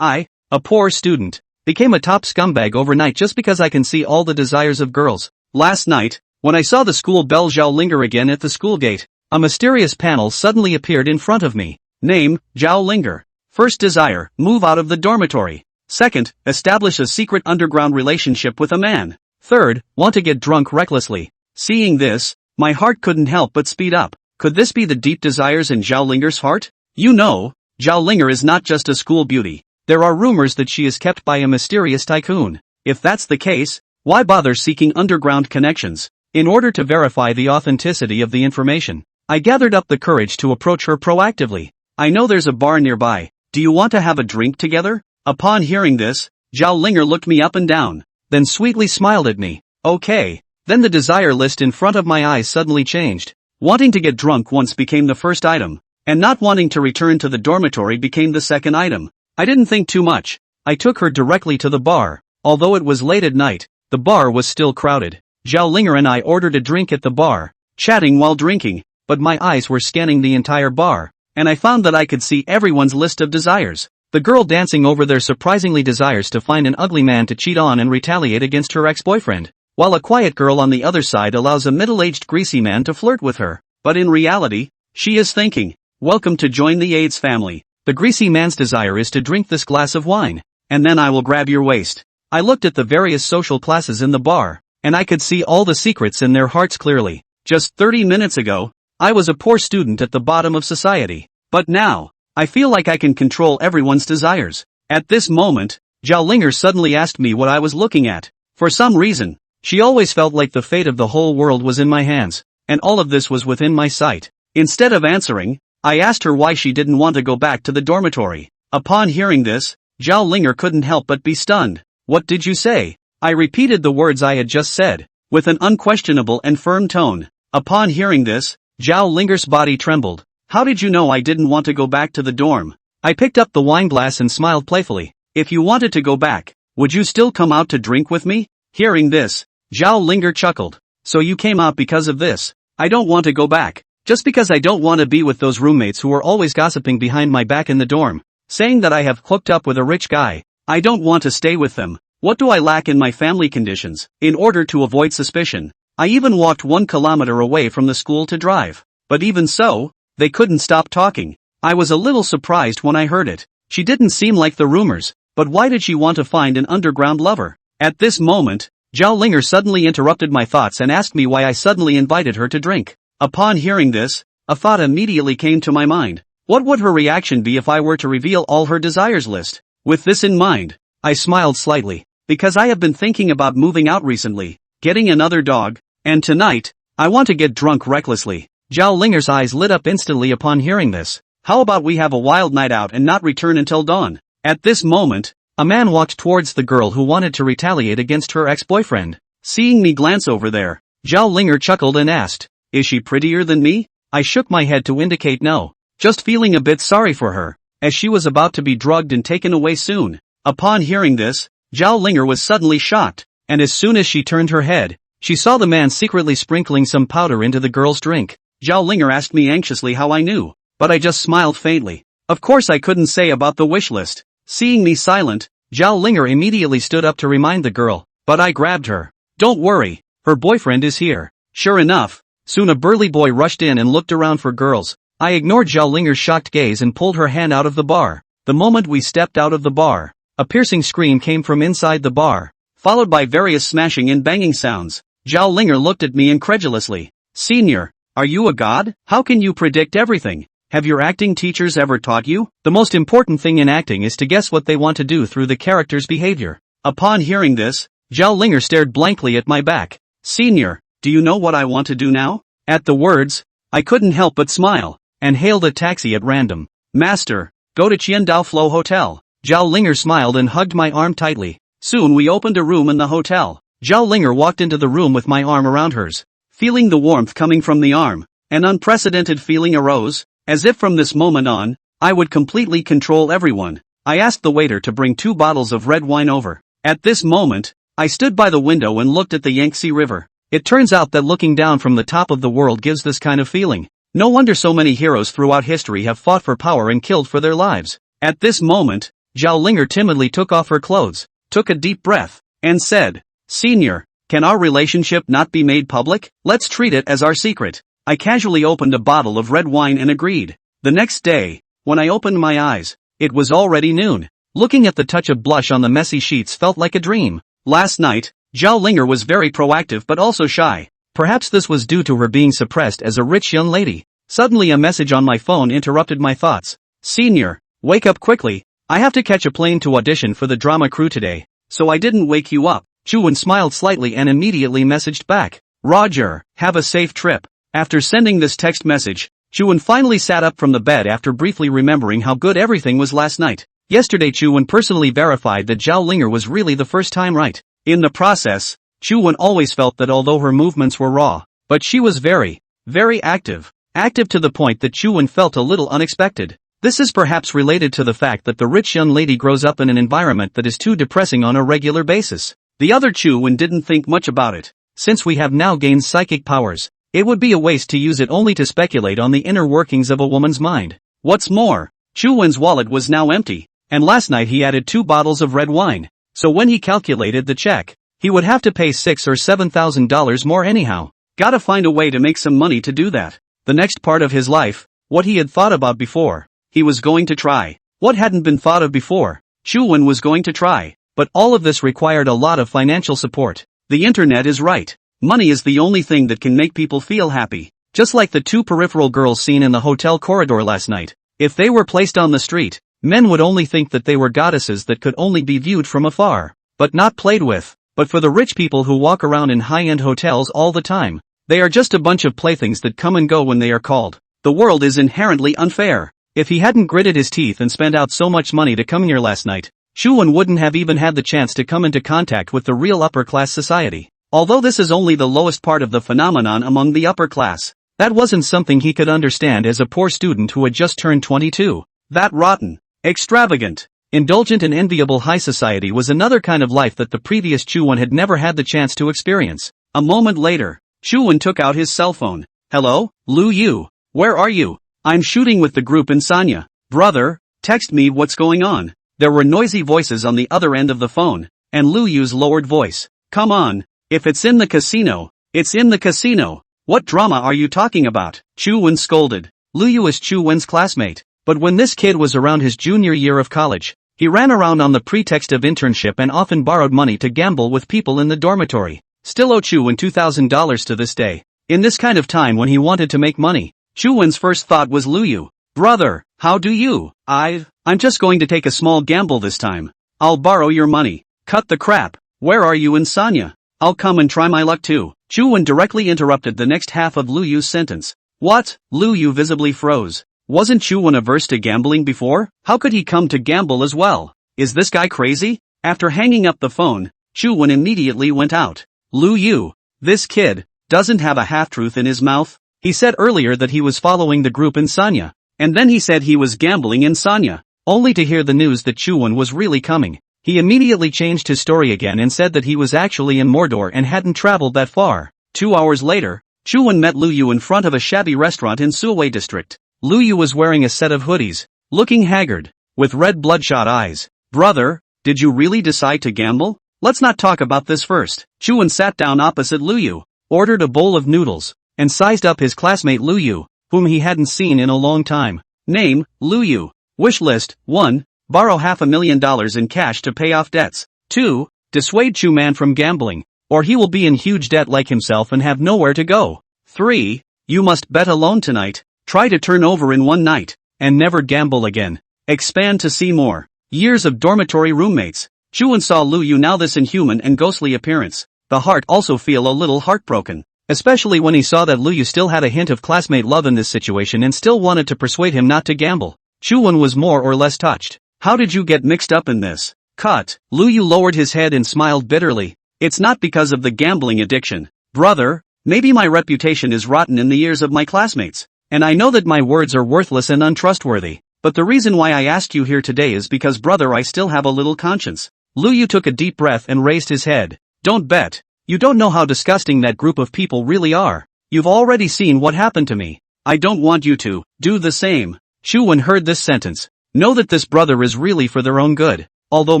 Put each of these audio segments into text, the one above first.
I, a poor student, became a top scumbag overnight just because I can see all the desires of girls. Last night, when I saw the school bell Zhao linger again at the school gate, a mysterious panel suddenly appeared in front of me. Name, Zhao Linger. First desire, move out of the dormitory. Second, establish a secret underground relationship with a man. Third, want to get drunk recklessly. Seeing this, my heart couldn't help but speed up. Could this be the deep desires in Zhao Linger's heart? You know, Zhao Linger is not just a school beauty. There are rumors that she is kept by a mysterious tycoon. If that's the case, why bother seeking underground connections? In order to verify the authenticity of the information, I gathered up the courage to approach her proactively. I know there's a bar nearby. Do you want to have a drink together? Upon hearing this, Zhao Linger looked me up and down, then sweetly smiled at me. Okay. Then the desire list in front of my eyes suddenly changed. Wanting to get drunk once became the first item, and not wanting to return to the dormitory became the second item. I didn't think too much. I took her directly to the bar. Although it was late at night, the bar was still crowded. Zhao Linger and I ordered a drink at the bar, chatting while drinking, but my eyes were scanning the entire bar, and I found that I could see everyone's list of desires. The girl dancing over their surprisingly desires to find an ugly man to cheat on and retaliate against her ex-boyfriend, while a quiet girl on the other side allows a middle-aged greasy man to flirt with her. But in reality, she is thinking, welcome to join the AIDS family. The greasy man's desire is to drink this glass of wine, and then I will grab your waist. I looked at the various social classes in the bar, and I could see all the secrets in their hearts clearly. Just 30 minutes ago, I was a poor student at the bottom of society. But now, I feel like I can control everyone's desires. At this moment, Zhao Linger suddenly asked me what I was looking at. For some reason, she always felt like the fate of the whole world was in my hands, and all of this was within my sight. Instead of answering, I asked her why she didn't want to go back to the dormitory. Upon hearing this, Zhao Linger couldn't help but be stunned. What did you say? I repeated the words I had just said, with an unquestionable and firm tone. Upon hearing this, Zhao Linger's body trembled. How did you know I didn't want to go back to the dorm? I picked up the wine glass and smiled playfully. If you wanted to go back, would you still come out to drink with me? Hearing this, Zhao Linger chuckled. So you came out because of this? I don't want to go back. Just because I don't want to be with those roommates who are always gossiping behind my back in the dorm, saying that I have hooked up with a rich guy. I don't want to stay with them. What do I lack in my family conditions? In order to avoid suspicion, I even walked 1 kilometer away from the school to drive. But even so, they couldn't stop talking. I was a little surprised when I heard it. She didn't seem like the rumors, but why did she want to find an underground lover? At this moment, Zhao Linger suddenly interrupted my thoughts and asked me why I suddenly invited her to drink. Upon hearing this, a thought immediately came to my mind. What would her reaction be if I were to reveal all her desires list? With this in mind, I smiled slightly, because I have been thinking about moving out recently, getting another dog, and tonight, I want to get drunk recklessly. Zhao Linger's eyes lit up instantly upon hearing this. How about we have a wild night out and not return until dawn? At this moment, a man walked towards the girl who wanted to retaliate against her ex-boyfriend. Seeing me glance over there, Zhao Linger chuckled and asked, is she prettier than me? I shook my head to indicate no, just feeling a bit sorry for her, as she was about to be drugged and taken away soon. Upon hearing this, Zhao Linger was suddenly shocked, and as soon as she turned her head, she saw the man secretly sprinkling some powder into the girl's drink. Zhao Linger asked me anxiously how I knew, but I just smiled faintly. Of course I couldn't say about the wish list. Seeing me silent, Zhao Linger immediately stood up to remind the girl, but I grabbed her. Don't worry, her boyfriend is here. Sure enough, soon a burly boy rushed in and looked around for girls. I ignored Zhao Linger's shocked gaze and pulled her hand out of the bar. The moment we stepped out of the bar, a piercing scream came from inside the bar, followed by various smashing and banging sounds. Zhao Linger looked at me incredulously. Senior, are you a god? How can you predict everything? Have your acting teachers ever taught you? The most important thing in acting is to guess what they want to do through the character's behavior. Upon hearing this, Zhao Linger stared blankly at my back. Senior, do you know what I want to do now? At the words, I couldn't help but smile, and hailed a taxi at random. Master, go to Qiandao Flow Hotel. Zhao Linger smiled and hugged my arm tightly. Soon we opened a room in the hotel. Zhao Linger walked into the room with my arm around hers. Feeling the warmth coming from the arm, an unprecedented feeling arose, as if from this moment on, I would completely control everyone. I asked the waiter to bring 2 bottles of red wine over. At this moment, I stood by the window and looked at the Yangtze River. It turns out that looking down from the top of the world gives this kind of feeling. No wonder so many heroes throughout history have fought for power and killed for their lives. At this moment, Zhao Linger timidly took off her clothes, took a deep breath, and said, "Senior, can our relationship not be made public? Let's treat it as our secret." I casually opened a bottle of red wine and agreed. The next day, when I opened my eyes, it was already noon. Looking at the touch of blush on the messy sheets felt like a dream. Last night, Zhao Linger was very proactive but also shy. Perhaps this was due to her being suppressed as a rich young lady. Suddenly a message on my phone interrupted my thoughts. "Senior, wake up quickly. I have to catch a plane to audition for the drama crew today, so I didn't wake you up." Chuan smiled slightly and immediately messaged back, "Roger, have a safe trip." After sending this text message, Chuan finally sat up from the bed after briefly remembering how good everything was last night. Yesterday Chuan personally verified that Zhao Linger was really the first time right. In the process, Chuan always felt that although her movements were raw, but she was very, very active. Active to the point that Chuan felt a little unexpected. This is perhaps related to the fact that the rich young lady grows up in an environment that is too depressing on a regular basis. The other Chuan didn't think much about it. Since we have now gained psychic powers, it would be a waste to use it only to speculate on the inner workings of a woman's mind. What's more, Chuan's wallet was now empty, and last night he added 2 bottles of red wine, so when he calculated the check, he would have to pay $6,000 or $7,000 more anyhow. Gotta find a way to make some money to do that. The next part of his life, what he had thought about before, he was going to try. What hadn't been thought of before, Chuan was going to try. But all of this required a lot of financial support. The internet is right. Money is the only thing that can make people feel happy. Just like the 2 peripheral girls seen in the hotel corridor last night. If they were placed on the street, men would only think that they were goddesses that could only be viewed from afar, but not played with. But for the rich people who walk around in high-end hotels all the time, they are just a bunch of playthings that come and go when they are called. The world is inherently unfair. If he hadn't gritted his teeth and spent out so much money to come here last night, Chuan wouldn't have even had the chance to come into contact with the real upper-class society. Although this is only the lowest part of the phenomenon among the upper class, that wasn't something he could understand as a poor student who had just turned 22. That rotten, extravagant, indulgent and enviable high society was another kind of life that the previous Chuan had never had the chance to experience. A moment later, Chuan took out his cell phone. "Hello, Lu Yu. Where are you? I'm shooting with the group in Sanya. Brother, text me what's going on." There were noisy voices on the other end of the phone, and Lu Yu's lowered voice. "Come on, if it's in the casino, it's in the casino. What drama are you talking about?" Chuan scolded. Lu Yu is Chuan's classmate, but when this kid was around his junior year of college, he ran around on the pretext of internship and often borrowed money to gamble with people in the dormitory. Still owe Chuan $2,000 to this day. In this kind of time when he wanted to make money, Chuan's first thought was Lu Yu. "Brother, how do you? I'm just going to take a small gamble this time. I'll borrow your money." "Cut the crap. Where are you in Sanya? I'll come and try my luck too." Chuan directly interrupted the next half of Lu Yu's sentence. "What?" Lu Yu visibly froze. Wasn't Chuan averse to gambling before? How could he come to gamble as well? Is this guy crazy? After hanging up the phone, Chuan immediately went out. Lu Yu, this kid, doesn't have a half-truth in his mouth. He said earlier that he was following the group in Sanya, and then he said he was gambling in Sanya, only to hear the news that Chuan was really coming. He immediately changed his story again and said that he was actually in Mordor and hadn't traveled that far. 2 hours later, Chuan met Lu Yu in front of a shabby restaurant in Suwei district. Lu Yu was wearing a set of hoodies, looking haggard, with red bloodshot eyes. "Brother, did you really decide to gamble? Let's not talk about this first." Chuan sat down opposite Lu Yu, ordered a bowl of noodles, and sized up his classmate Lu Yu, whom he hadn't seen in a long time. Name, Lu Yu. Wishlist, 1. Borrow $500,000 in cash to pay off debts. 2. Dissuade Chuman from gambling, or he will be in huge debt like himself and have nowhere to go. 3. You must bet alone tonight, try to turn over in one night, and never gamble again. Expand to see more. Years of dormitory roommates. Chuan saw Lu Yu now this inhuman and ghostly appearance. The heart also feel a little heartbroken, especially when he saw that Lu Yu still had a hint of classmate love in this situation and still wanted to persuade him not to gamble. Chuan was more or less touched. "How did you get mixed up in this?" "Cut." Lu Yu lowered his head and smiled bitterly. "It's not because of the gambling addiction. Brother, maybe my reputation is rotten in the ears of my classmates, and I know that my words are worthless and untrustworthy, but the reason why I asked you here today is because brother I still have a little conscience." Lu Yu took a deep breath and raised his head. "Don't bet. You don't know how disgusting that group of people really are. You've already seen what happened to me. I don't want you to do the same." Chuan heard this sentence, Know that this brother is really for their own good. Although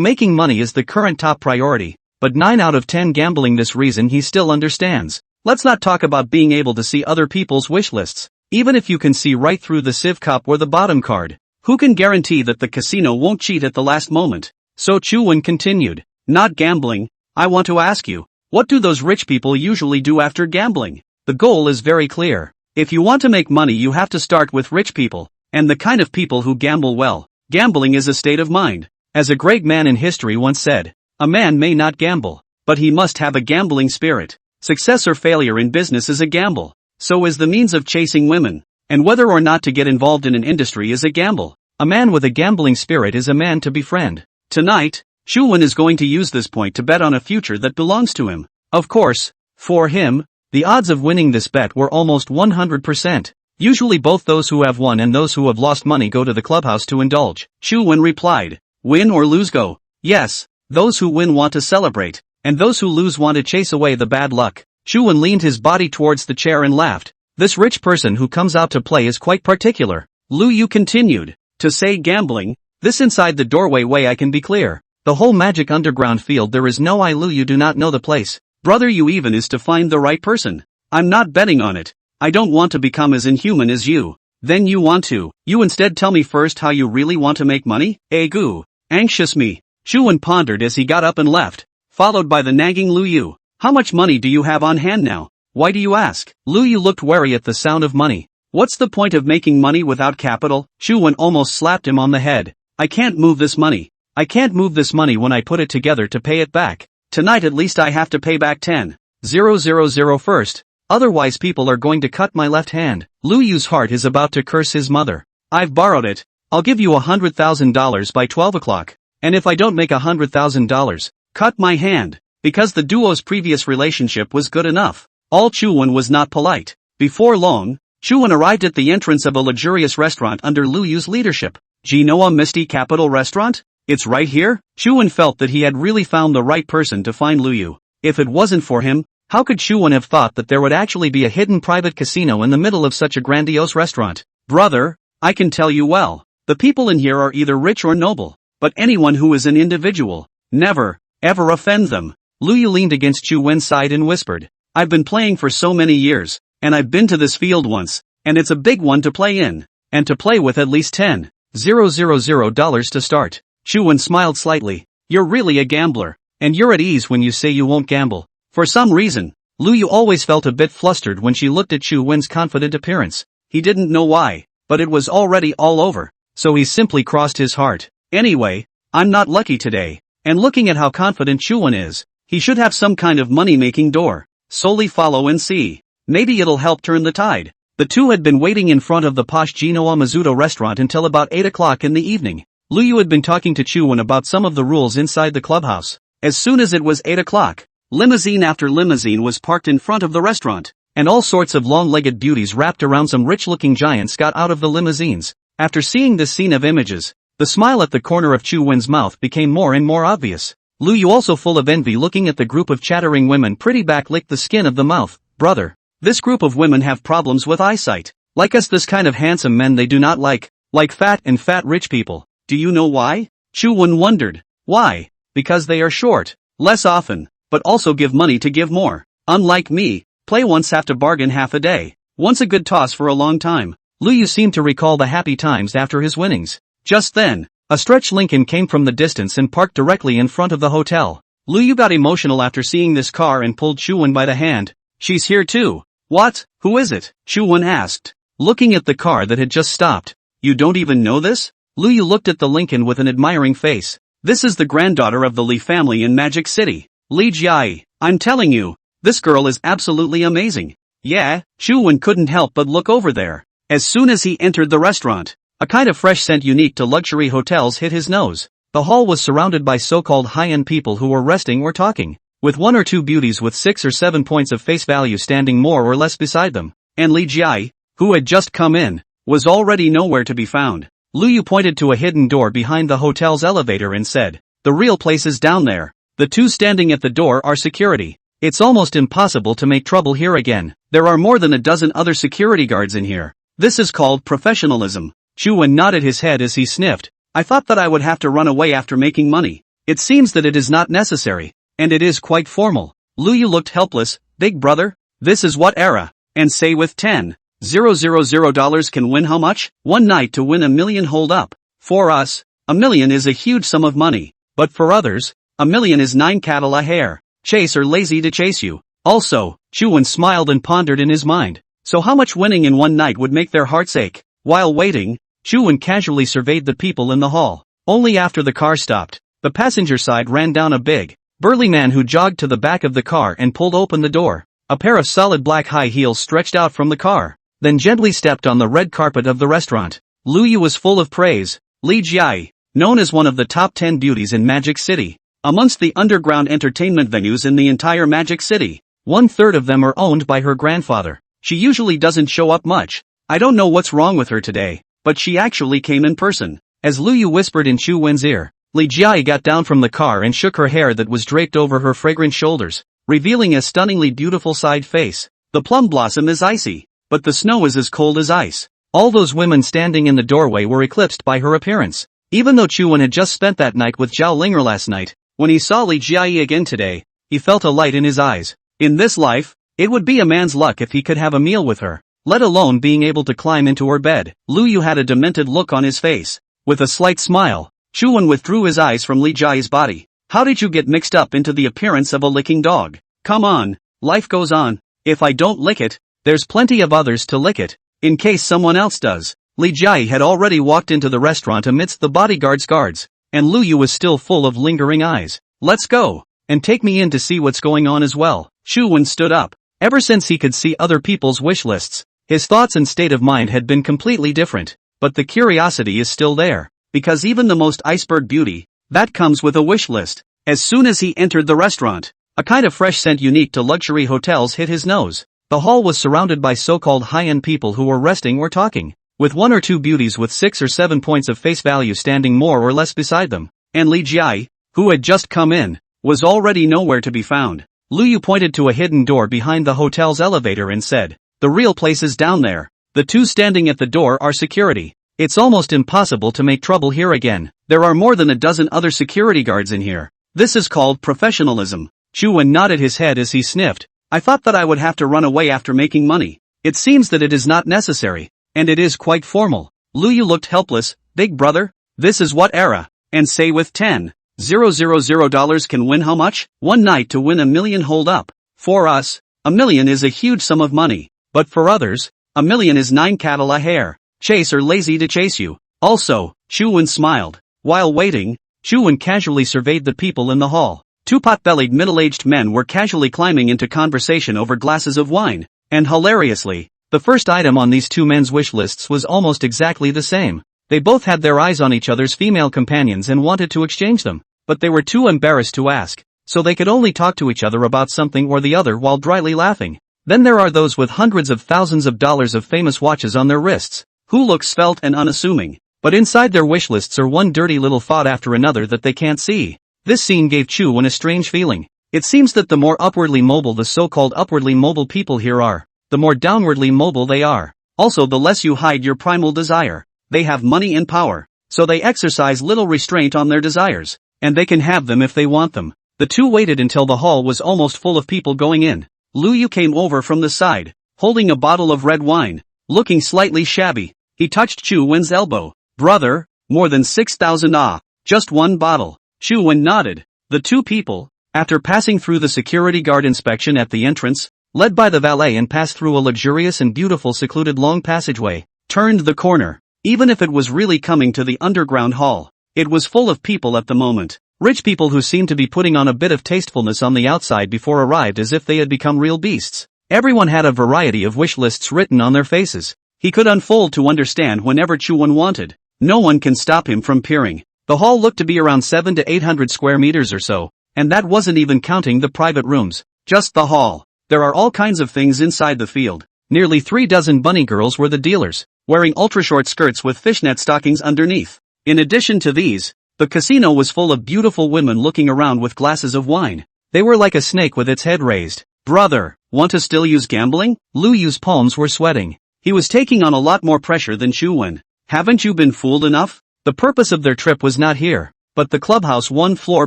making money is the current top priority, but 9 out of 10 gambling this reason he still understands. Let's not talk about being able to see other people's wish lists. Even if you can see right through the Civ Cup or the bottom card, who can guarantee that the casino won't cheat at the last moment? So Chu-Wen continued, not gambling. I want to ask you, what do those rich people usually do after gambling? The goal is very clear. If you want to make money you have to start with rich people, and the kind of people who gamble well. Gambling is a state of mind. As a great man in history once said, a man may not gamble, but he must have a gambling spirit. Success or failure in business is a gamble. So is the means of chasing women, and whether or not to get involved in an industry is a gamble. A man with a gambling spirit is a man to befriend. Tonight, Chu-Wen is going to use this point to bet on a future that belongs to him. Of course, for him, the odds of winning this bet were almost 100%. Usually both those who have won and those who have lost money go to the clubhouse to indulge. Chu-Wen replied, win or lose go. Yes, those who win want to celebrate, and those who lose want to chase away the bad luck. Chu-Wen leaned his body towards the chair and laughed. This rich person who comes out to play is quite particular. Lu Yu continued, to say gambling, this inside the doorway way I can be clear. The whole magic underground field there is no I Lu Yu do not know the place. Brother you even is to find the right person. I'm not betting on it. I don't want to become as inhuman as you. Then you want to. You instead tell me first how you really want to make money? Gu. Anxious me. Chu-Wen pondered as he got up and left, followed by the nagging Lu Yu. How much money do you have on hand now? Why do you ask? Lu Yu looked wary at the sound of money. What's the point of making money without capital? Chu-Wen almost slapped him on the head. I can't move this money. I can't move this money when I put it together to pay it back. Tonight at least I have to pay back 10,000 first. Otherwise people are going to cut my left hand. Lu Yu's heart is about to curse his mother. I've borrowed it. I'll give you $100,000 by 12 o'clock. And if I don't make $100,000, cut my hand. Because the duo's previous relationship was good enough. All Chu-Wen was not polite. Before long, Chu-Wen arrived at the entrance of a luxurious restaurant under Lu Yu's leadership. Genoa Misty Capital Restaurant? It's right here? Chu-Wen felt that he had really found the right person to find Lu Yu. If it wasn't for him, how could Chu-Wen have thought that there would actually be a hidden private casino in the middle of such a grandiose restaurant? Brother, I can tell you well, the people in here are either rich or noble, but anyone who is an individual, never, ever offend them. Lu Yu leaned against Chu-Wen's side and whispered, I've been playing for so many years, and I've been to this field once, and it's a big one to play in, and to play with at least $10,000 to start. Chu-Wen smiled slightly. You're really a gambler, and you're at ease when you say you won't gamble. For some reason, Lu Yu always felt a bit flustered when she looked at Chu-Wen's confident appearance. He didn't know why, but it was already all over, so he simply crossed his heart. Anyway, I'm not lucky today, and looking at how confident Chu-Wen is, he should have some kind of money-making door. Solely follow and see. Maybe it'll help turn the tide. The two had been waiting in front of the posh Genoa Mizuto restaurant until about 8 o'clock in the evening. Lu Yu had been talking to Chu-Wen about some of the rules inside the clubhouse. As soon as it was 8 o'clock, limousine after limousine was parked in front of the restaurant, and all sorts of long-legged beauties wrapped around some rich-looking giants got out of the limousines. After seeing this scene of images, the smile at the corner of Chu-Wen's mouth became more and more obvious. Lu Yu, also full of envy looking at the group of chattering women, pretty back licked the skin of the mouth. Brother, this group of women have problems with eyesight. Like us, this kind of handsome men they do not like fat rich people. Do you know why? Chu-Wen wondered. Why? Because they are short, less often, but also give money to give more. Unlike me, play once have to bargain half a day. Once a good toss for a long time. Lu Yu seemed to recall the happy times after his winnings. Just then, a stretch Lincoln came from the distance and parked directly in front of the hotel. Lu Yu got emotional after seeing this car and pulled Chu-Wen by the hand. She's here too. What? Who is it? Chu-Wen asked, looking at the car that had just stopped. You don't even know this? Lu Yu looked at the Lincoln with an admiring face. This is the granddaughter of the Li family in Magic City. Li Jiai. I'm telling you, this girl is absolutely amazing. Yeah, Chu-Wen couldn't help but look over there. As soon as he entered the restaurant, a kind of fresh scent unique to luxury hotels hit his nose. The hall was surrounded by so-called high-end people who were resting or talking, with 1 or 2 beauties with 6 or 7 points of face value standing more or less beside them. And Li Jiai, who had just come in, was already nowhere to be found. Lu Yu pointed to a hidden door behind the hotel's elevator and said, the real place is down there. The two standing at the door are security. It's almost impossible to make trouble here again. There are more than a dozen other security guards in here. This is called professionalism. Chu-Wen nodded his head as he sniffed. I thought that I would have to run away after making money. It seems that it is not necessary, and it is quite formal. Luyu looked helpless. Big brother? This is what era? And say with $10,000 can win how much? One night to win $1 million. Hold up. For us, $1 million is a huge sum of money. But for others, $1 million is 9 cattle a hair. Chase or lazy to chase you. Also, Chuan smiled and pondered in his mind. So how much winning in one night would make their hearts ache? While waiting, Chuan casually surveyed the people in the hall. Only after the car stopped, the passenger side ran down a big, burly man who jogged to the back of the car and pulled open the door. A pair of solid black high heels stretched out from the car, then gently stepped on the red carpet of the restaurant. Luyu was full of praise. Li Jiai, known as one of the top 10 beauties in Magic City, amongst the underground entertainment venues in the entire Magic City. 1/3 of them are owned by her grandfather. She usually doesn't show up much. I don't know what's wrong with her today, but she actually came in person. As Luyu whispered in Chu Wen's ear, Li Jiai got down from the car and shook her hair that was draped over her fragrant shoulders, revealing a stunningly beautiful side face. The plum blossom is icy, but the snow is as cold as ice. All those women standing in the doorway were eclipsed by her appearance. Even though Chu Wen had just spent that night with Zhao Linger last night, when he saw Li Jiai again today, he felt a light in his eyes. In this life, it would be a man's luck if he could have a meal with her, let alone being able to climb into her bed. Luyu had a demented look on his face. With a slight smile, Chu Wen withdrew his eyes from Li Jiai's body. How did you get mixed up into the appearance of a licking dog? Come on, life goes on. If I don't lick it, there's plenty of others to lick it, in case someone else does. Li Jiai had already walked into the restaurant amidst the bodyguard's guards, and Luyu was still full of lingering eyes. Let's go, and take me in to see what's going on as well. Chu Wen stood up. Ever since he could see other people's wish lists, his thoughts and state of mind had been completely different, but the curiosity is still there, because even the most iceberg beauty, that comes with a wish list. As soon as he entered the restaurant, a kind of fresh scent unique to luxury hotels hit his nose. The hall was surrounded by so-called high-end people who were resting or talking, with 1 or 2 beauties with 6 or 7 points of face value standing more or less beside them, and Li Jiai, who had just come in, was already nowhere to be found. Luyu pointed to a hidden door behind the hotel's elevator and said, "The real place is down there. The 2 standing at the door are security. It's almost impossible to make trouble here again. There are more than a dozen other security guards in here. This is called professionalism." Chu Wen nodded his head as he sniffed. I thought that I would have to run away after making money. It seems that it is not necessary, and it is quite formal. Luyu looked helpless. Big brother? This is what era? And say with $10,000 can win how much? One night to win $1 million. Hold up. For us, $1 million is a huge sum of money. But for others, $1 million is 9 cattle a hair. Chase or lazy to chase you. Also, Chu Wen smiled. While waiting, Chu Wen casually surveyed the people in the hall. 2 pot-bellied middle-aged men were casually climbing into conversation over glasses of wine, and hilariously, the first item on these 2 men's wish lists was almost exactly the same. They both had their eyes on each other's female companions and wanted to exchange them, but they were too embarrassed to ask, so they could only talk to each other about something or the other while dryly laughing. Then there are those with hundreds of thousands of dollars of famous watches on their wrists, who look svelte and unassuming, but inside their wish lists are one dirty little thought after another that they can't see. This scene gave Chu Wen a strange feeling. It seems that the more upwardly mobile the so-called upwardly mobile people here are, the more downwardly mobile they are. Also, the less you hide your primal desire. They have money and power, so they exercise little restraint on their desires, and they can have them if they want them. The 2 waited until the hall was almost full of people going in. Luyu came over from the side, holding a bottle of red wine, looking slightly shabby. He touched Chu Wen's elbow. Brother, more than 6,000 just one bottle. Chu Wen nodded. The 2 people, after passing through the security guard inspection at the entrance, led by the valet and passed through a luxurious and beautiful secluded long passageway, turned the corner. Even if it was really coming to the underground hall, it was full of people at the moment. Rich people who seemed to be putting on a bit of tastefulness on the outside before arrived as if they had become real beasts. Everyone had a variety of wish lists written on their faces. He could unfold to understand whenever Chu Wen wanted. No one can stop him from peering. The hall looked to be around 700 to 800 square meters or so, and that wasn't even counting the private rooms. Just the hall. There are all kinds of things inside the field. Nearly 3 dozen bunny girls were the dealers, wearing ultra-short skirts with fishnet stockings underneath. In addition to these, the casino was full of beautiful women looking around with glasses of wine. They were like a snake with its head raised. Brother, want to still use gambling? Luyu's palms were sweating. He was taking on a lot more pressure than Chu Wen. Haven't you been fooled enough? The purpose of their trip was not here, but the clubhouse one floor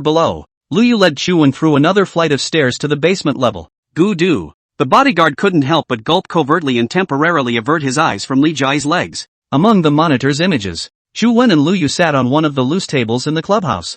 below. Luyu led Chuan through another flight of stairs to the basement level. Goo-doo. The bodyguard couldn't help but gulp covertly and temporarily avert his eyes from Li Jia's legs. Among the monitor's images, Chuan and Luyu sat on one of the loose tables in the clubhouse.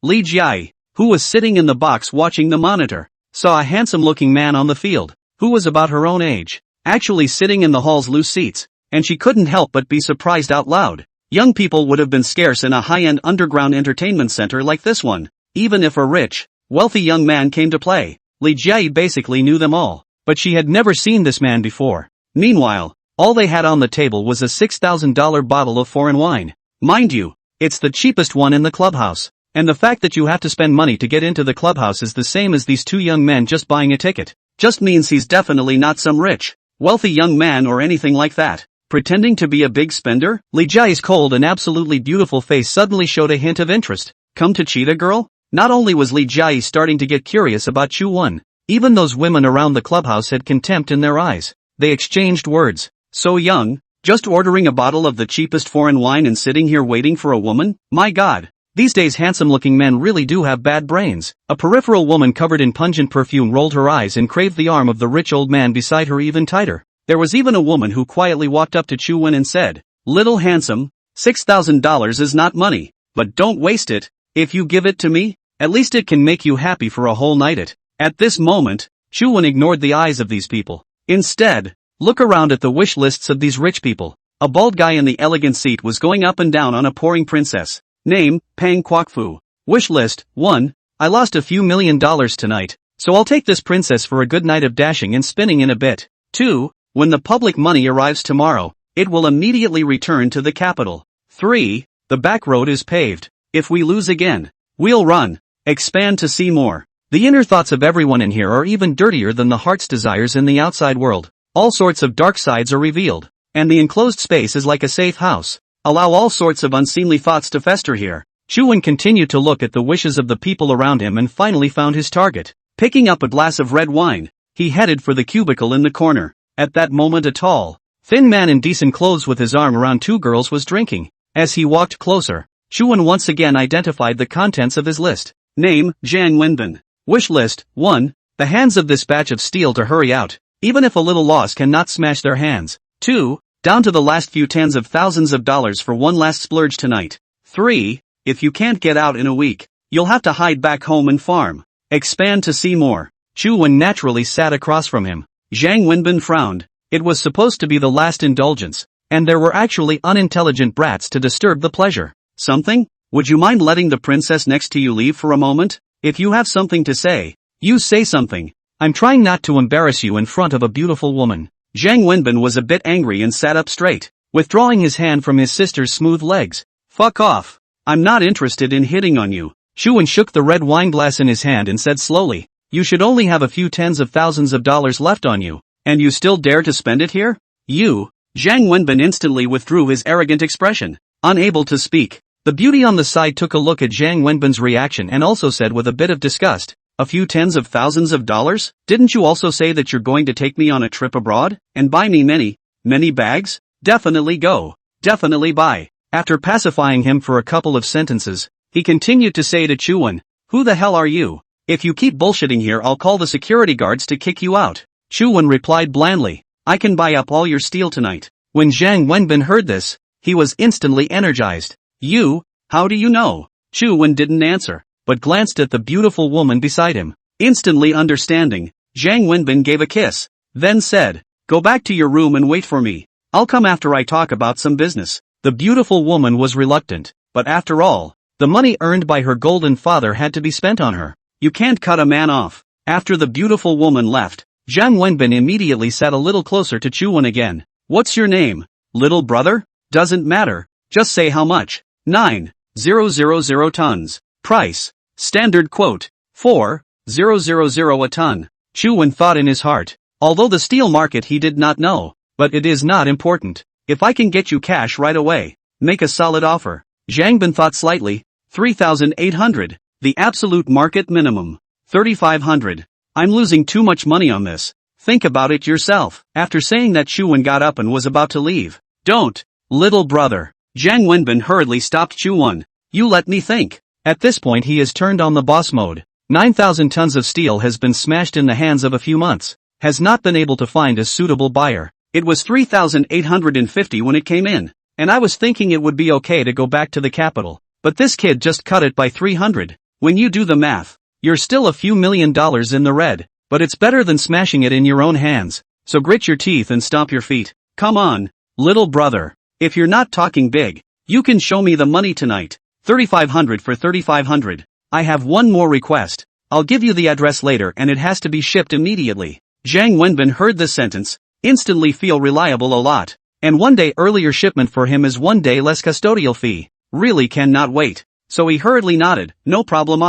Li Jia, who was sitting in the box watching the monitor, saw a handsome-looking man on the field, who was about her own age, actually sitting in the hall's loose seats, and she couldn't help but be surprised out loud. Young people would have been scarce in a high-end underground entertainment center like this one. Even if a rich, wealthy young man came to play, Li Jia basically knew them all, but she had never seen this man before. Meanwhile, all they had on the table was a $6,000 bottle of foreign wine. Mind you, it's the cheapest one in the clubhouse, and the fact that you have to spend money to get into the clubhouse is the same as these two young men just buying a ticket. Just means he's definitely not some rich, wealthy young man or anything like that. Pretending to be a big spender? Li Jia's cold and absolutely beautiful face suddenly showed a hint of interest. Come to cheat a girl? Not only was Li Jia starting to get curious about Chuan, even those women around the clubhouse had contempt in their eyes. They exchanged words. So young, just ordering a bottle of the cheapest foreign wine and sitting here waiting for a woman? My god. These days handsome-looking men really do have bad brains. A peripheral woman covered in pungent perfume rolled her eyes and craved the arm of the rich old man beside her even tighter. There was even a woman who quietly walked up to Chuan and said, "Little handsome, $6,000 is not money, but don't waste it. If you give it to me, at least it can make you happy for a whole night." At this moment, Chuan ignored the eyes of these people. Instead, look around at the wish lists of these rich people. A bald guy in the elegant seat was going up and down on a pouring princess. Name, Pang Kwokfu. Wish list, 1. I lost a few $1 million tonight, so I'll take this princess for a good night of dashing and spinning in a bit. 2. When the public money arrives tomorrow, it will immediately return to the capital. 3. The back road is paved. If we lose again, we'll run. Expand to see more. The inner thoughts of everyone in here are even dirtier than the heart's desires in the outside world. All sorts of dark sides are revealed, and the enclosed space is like a safe house. Allow all sorts of unseemly thoughts to fester here. Chuan continued to look at the wishes of the people around him and finally found his target. Picking up a glass of red wine, he headed for the cubicle in the corner. At that moment a tall, thin man in decent clothes with his arm around two girls was drinking. As he walked closer, Chuan once again identified the contents of his list. Name, Zhang Wenbin. Wish list, 1. The hands of this batch of steel to hurry out, even if a little loss cannot smash their hands. 2. Down to the last few tens of thousands of dollars for one last splurge tonight. 3. If you can't get out in a week, you'll have to hide back home and farm. Expand to see more. Chuan naturally sat across from him. Zhang Wenbin frowned. It was supposed to be the last indulgence, and there were actually unintelligent brats to disturb the pleasure. Something? Would you mind letting the princess next to you leave for a moment? If you have something to say, you say something. I'm trying not to embarrass you in front of a beautiful woman. Zhang Wenbin was a bit angry and sat up straight, withdrawing his hand from his sister's smooth legs. Fuck off. I'm not interested in hitting on you. Chuan shook the red wine glass in his hand and said slowly, you should only have a few tens of thousands of dollars left on you, and you still dare to spend it here? You? Zhang Wenbin instantly withdrew his arrogant expression, unable to speak. The beauty on the side took a look at Zhang Wenbin's reaction and also said with a bit of disgust, a few tens of thousands of dollars? Didn't you also say that you're going to take me on a trip abroad, and buy me many bags? Definitely go. Definitely buy. After pacifying him for a couple of sentences, he continued to say to Chuan, who the hell are you? If you keep bullshitting here I'll call the security guards to kick you out. Chuan replied blandly, I can buy up all your steel tonight. When Zhang Wenbin heard this, he was instantly energized. You? How do you know? Chuan didn't answer, but glanced at the beautiful woman beside him. Instantly understanding, Zhang Wenbin gave a kiss, then said, go back to your room and wait for me. I'll come after I talk about some business. The beautiful woman was reluctant, but after all, the money earned by her golden father had to be spent on her. You can't cut a man off. After the beautiful woman left, Zhang Wenbin immediately sat a little closer to Chuan again. What's your name? Little brother? Doesn't matter. Just say how much. 9,000 tons. Price. Standard quote. 4,000 a ton. Chuan thought in his heart. Although the steel market he did not know, but it is not important. If I can get you cash right away, make a solid offer. Zhang Bin thought slightly. 3,800. The absolute market minimum. 3,500. I'm losing too much money on this. Think about it yourself. After saying that, Chuan got up and was about to leave. Don't, little brother. Jiang Wenbin hurriedly stopped Chu Wen. You let me think. At this point he has turned on the boss mode. 9,000 tons of steel has been smashed in the hands of a few months. Has not been able to find a suitable buyer. It was 3,850 when it came in. And I was thinking it would be okay to go back to the capital. But this kid just cut it by 300. When you do the math, you're still a few $1,000,000 in the red. But it's better than smashing it in your own hands. So grit your teeth and stomp your feet. Come on, little brother. If you're not talking big, you can show me the money tonight. 3,500 for 3,500. I have one more request. I'll give you the address later and it has to be shipped immediately. Jiang Wenbin heard this sentence, instantly feel reliable a lot. And 1 day earlier shipment for him is 1 day less custodial fee. Really cannot wait. So he hurriedly nodded, no problem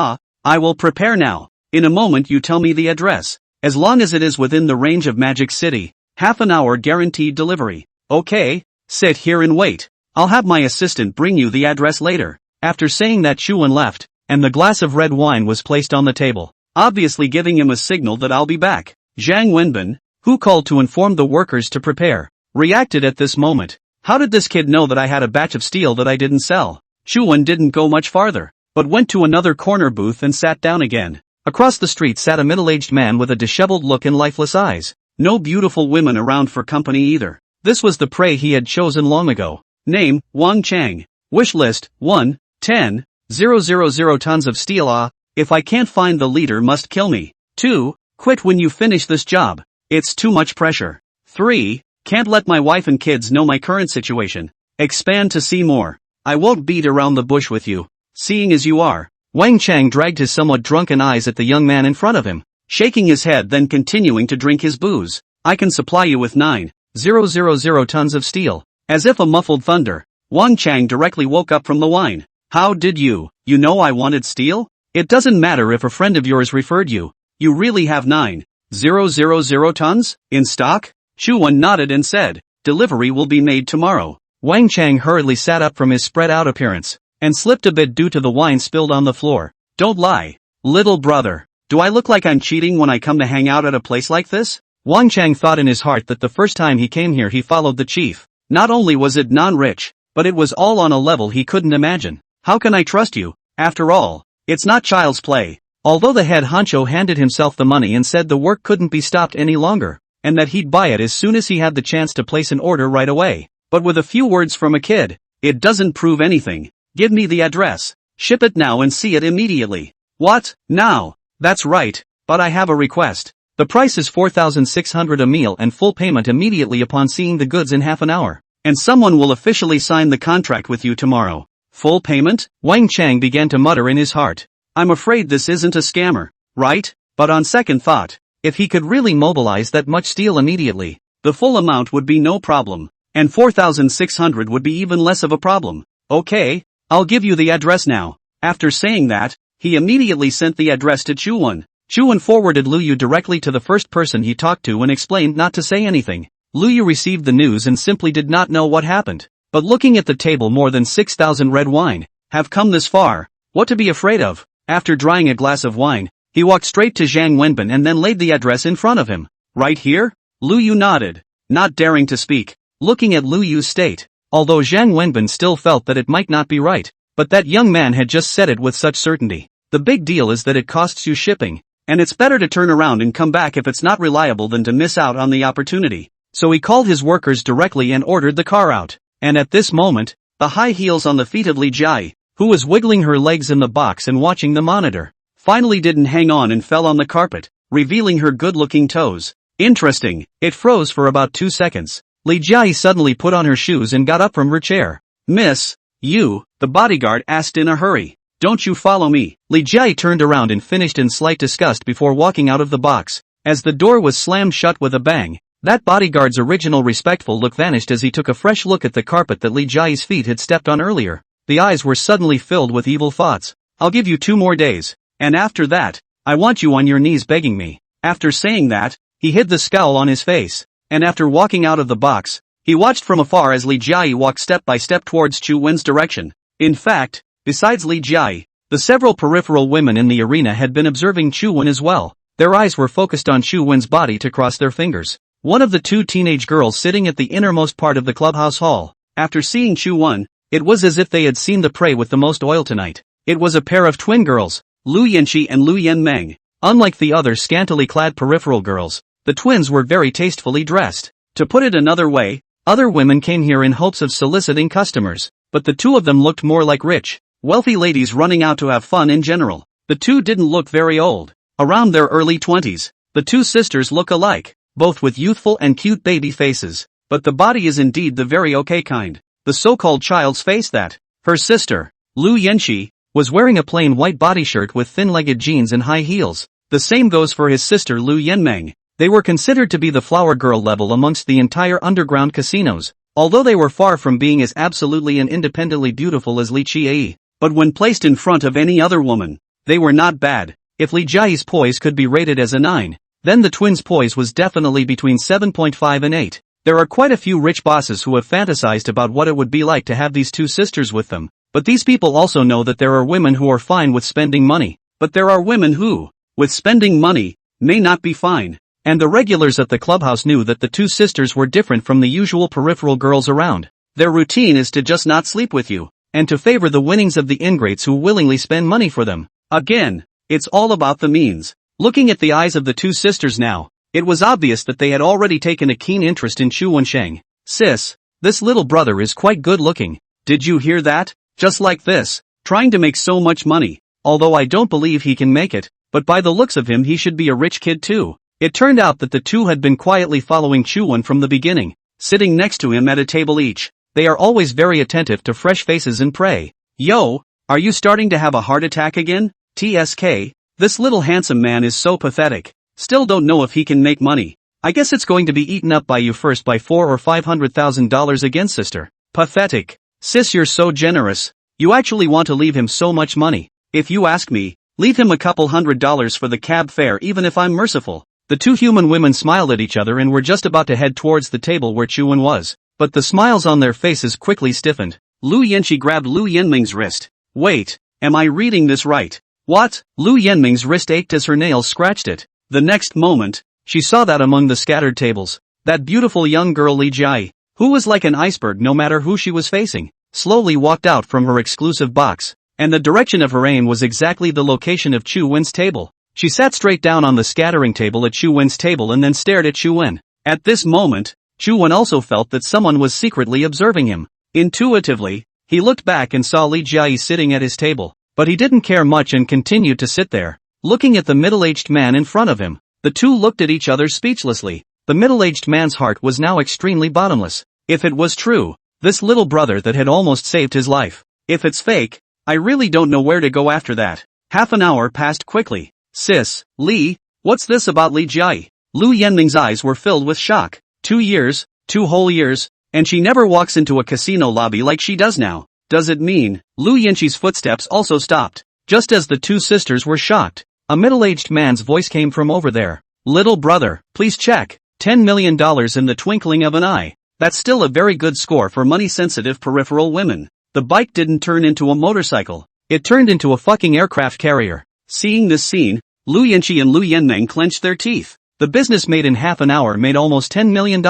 I will prepare now. In a moment you tell me the address. As long as it is within the range of Magic City. Half an hour guaranteed delivery. Okay, sit here and wait. I'll have my assistant bring you the address later. After saying that Chu Wen left, and the glass of red wine was placed on the table, obviously giving him a signal that I'll be back. Jiang Wenbin, who called to inform the workers to prepare, reacted at this moment. How did this kid know that I had a batch of steel that I didn't sell? Chu Wen didn't go much farther, but went to another corner booth and sat down again. Across the street sat a middle-aged man with a disheveled look and lifeless eyes. No beautiful women around for company either. This was the prey he had chosen long ago. Name, Wang Chang. Wishlist, 1, 10, 000 tons of steel. If I can't find the leader must kill me. 2, quit when you finish this job. It's too much pressure. 3, can't let my wife and kids know my current situation. Expand to see more. I won't beat around the bush with you. Seeing as you are. Wang Chang dragged his somewhat drunken eyes at the young man in front of him, shaking his head then continuing to drink his booze. I can supply you with 9,000 tons of steel. As if a muffled thunder, Wang Chang directly woke up from the wine. How did you know I wanted steel? It doesn't matter if a friend of yours referred you. You really have 9,000 tons in stock? Chu Wen nodded and said, delivery will be made tomorrow. Wang Chang hurriedly sat up from his spread out appearance, and slipped a bit due to the wine spilled on the floor. Don't lie, little brother. Do I look like I'm cheating when I come to hang out at a place like this? Wang Chang thought in his heart that the first time he came here he followed the chief. Not only was it non-rich, but it was all on a level he couldn't imagine. How can I trust you? After all, it's not child's play. Although the head honcho handed himself the money and said the work couldn't be stopped any longer, and that he'd buy it as soon as he had the chance to place an order right away. But with a few words from a kid, it doesn't prove anything. Give me the address. Ship it now and see it immediately. What? Now? That's right, but I have a request. The price is 4,600 a meal and full payment immediately upon seeing the goods in half an hour. And someone will officially sign the contract with you tomorrow. Full payment? Wang Chang began to mutter in his heart. I'm afraid this isn't a scammer, right? But on second thought, if he could really mobilize that much steel immediately, the full amount would be no problem. And 4,600 would be even less of a problem. Okay, I'll give you the address now. After saying that, he immediately sent the address to Chu Wen. Chu Wen forwarded Lu Yu directly to the first person he talked to and explained not to say anything. Lu Yu received the news and simply did not know what happened. But looking at the table, more than 6,000 red wine have come this far. What to be afraid of? After drying a glass of wine, he walked straight to Jiang Wenbin and then laid the address in front of him. Right here? Lu Yu nodded, not daring to speak, looking at Lu Yu's state. Although Jiang Wenbin still felt that it might not be right, but that young man had just said it with such certainty. The big deal is that it costs you shipping, and it's better to turn around and come back if it's not reliable than to miss out on the opportunity. So he called his workers directly and ordered the car out. And at this moment, the high heels on the feet of Li Jai, who was wiggling her legs in the box and watching the monitor, finally didn't hang on and fell on the carpet, revealing her good-looking toes. Interesting, it froze for about 2 seconds. Li Jai suddenly put on her shoes and got up from her chair. Miss, you, the bodyguard asked in a hurry. Don't you follow me? Li Jai turned around and finished in slight disgust before walking out of the box. As the door was slammed shut with a bang, that bodyguard's original respectful look vanished as he took a fresh look at the carpet that Li Jai's feet had stepped on earlier. The eyes were suddenly filled with evil thoughts. I'll give you 2 more days, and after that, I want you on your knees begging me. After saying that, he hid the scowl on his face, and after walking out of the box, he watched from afar as Li Jai walked step by step towards Chu Wen's direction. In fact, besides Li Jai, the several peripheral women in the arena had been observing Chu Wen as well. Their eyes were focused on Chu Wen's body to cross their fingers. One of the 2 teenage girls sitting at the innermost part of the clubhouse hall, after seeing Chu Wen, It was as if they had seen the prey with the most oil tonight. It was a pair of twin girls, Lu Yanqi and Lu Yanmeng. Unlike the other scantily clad peripheral girls, the twins were very tastefully dressed. To put it another way, other women came here in hopes of soliciting customers, but the two of them looked more like rich, wealthy ladies running out to have fun in general. The two didn't look very old, around their early 20s. The two sisters look alike, both with youthful and cute baby faces, but the body is indeed the very okay kind, the so-called child's face that. Her sister, Lu Yanqi, was wearing a plain white body shirt with thin-legged jeans and high heels. The same goes for his sister Lu Yanmeng. They were considered to be the flower girl level amongst the entire underground casinos, although they were far from being as absolutely and independently beautiful as Li Qiyi. But when placed in front of any other woman, they were not bad. If Li Jiayi's poise could be rated as a 9, then the twins' poise was definitely between 7.5 and 8. There are quite a few rich bosses who have fantasized about what it would be like to have these two sisters with them, but these people also know that there are women who are fine with spending money, but there are women who, with spending money, may not be fine. And the regulars at the clubhouse knew that the two sisters were different from the usual peripheral girls around. Their routine is to just not sleep with you, and to favor the winnings of the ingrates who willingly spend money for them. Again, it's all about the means. Looking at the eyes of the two sisters now, it was obvious that they had already taken a keen interest in Chu Wensheng. Sis, this little brother is quite good looking. Did you hear that? Just like this, trying to make so much money, although I don't believe he can make it, but by the looks of him he should be a rich kid too. It turned out that the two had been quietly following Chu Wen from the beginning, sitting next to him at a table each. They are always very attentive to fresh faces and prey. Yo, are you starting to have a heart attack again? TSK, this little handsome man is so pathetic. Still don't know if he can make money. I guess it's going to be eaten up by you first by $400,000 or $500,000 again, sister. Pathetic. Sis, you're so generous. You actually want to leave him so much money. If you ask me, leave him a couple $100 for the cab fare even if I'm merciful. The two human women smiled at each other and were just about to head towards the table where Chu Wen was, but the smiles on their faces quickly stiffened. Lu Yanqi grabbed Lu Yanming's wrist. Wait, am I reading this right? What? Lu Yanming's wrist ached as her nails scratched it. The next moment, she saw that among the scattered tables, that beautiful young girl Li Jiayi, who was like an iceberg no matter who she was facing, slowly walked out from her exclusive box, and the direction of her aim was exactly the location of Chu Wen's table. She sat straight down on the scattering table at Chu Wen's table and then stared at Chu Wen. At this moment, Chu Wen also felt that someone was secretly observing him. Intuitively, he looked back and saw Li Jiayi sitting at his table, but he didn't care much and continued to sit there, looking at the middle-aged man in front of him. The two looked at each other speechlessly. The middle-aged man's heart was now extremely bottomless. If it was true, this little brother that had almost saved his life. If it's fake, I really don't know where to go after that. Half an hour passed quickly. Sis, Li, what's this about Li Jiayi? Lu Yanming's eyes were filled with shock. 2 years, 2 whole years, and she never walks into a casino lobby like she does now. Does it mean? Lu Yanqi's footsteps also stopped. Just as the two sisters were shocked, a middle-aged man's voice came from over there. Little brother, please check. $10 million in the twinkling of an eye. That's still a very good score for money-sensitive peripheral women. The bike didn't turn into a motorcycle. It turned into a fucking aircraft carrier. Seeing this scene, Lu Yanqi and Lu Yanmeng clenched their teeth. The business made in half an hour made almost $10 million.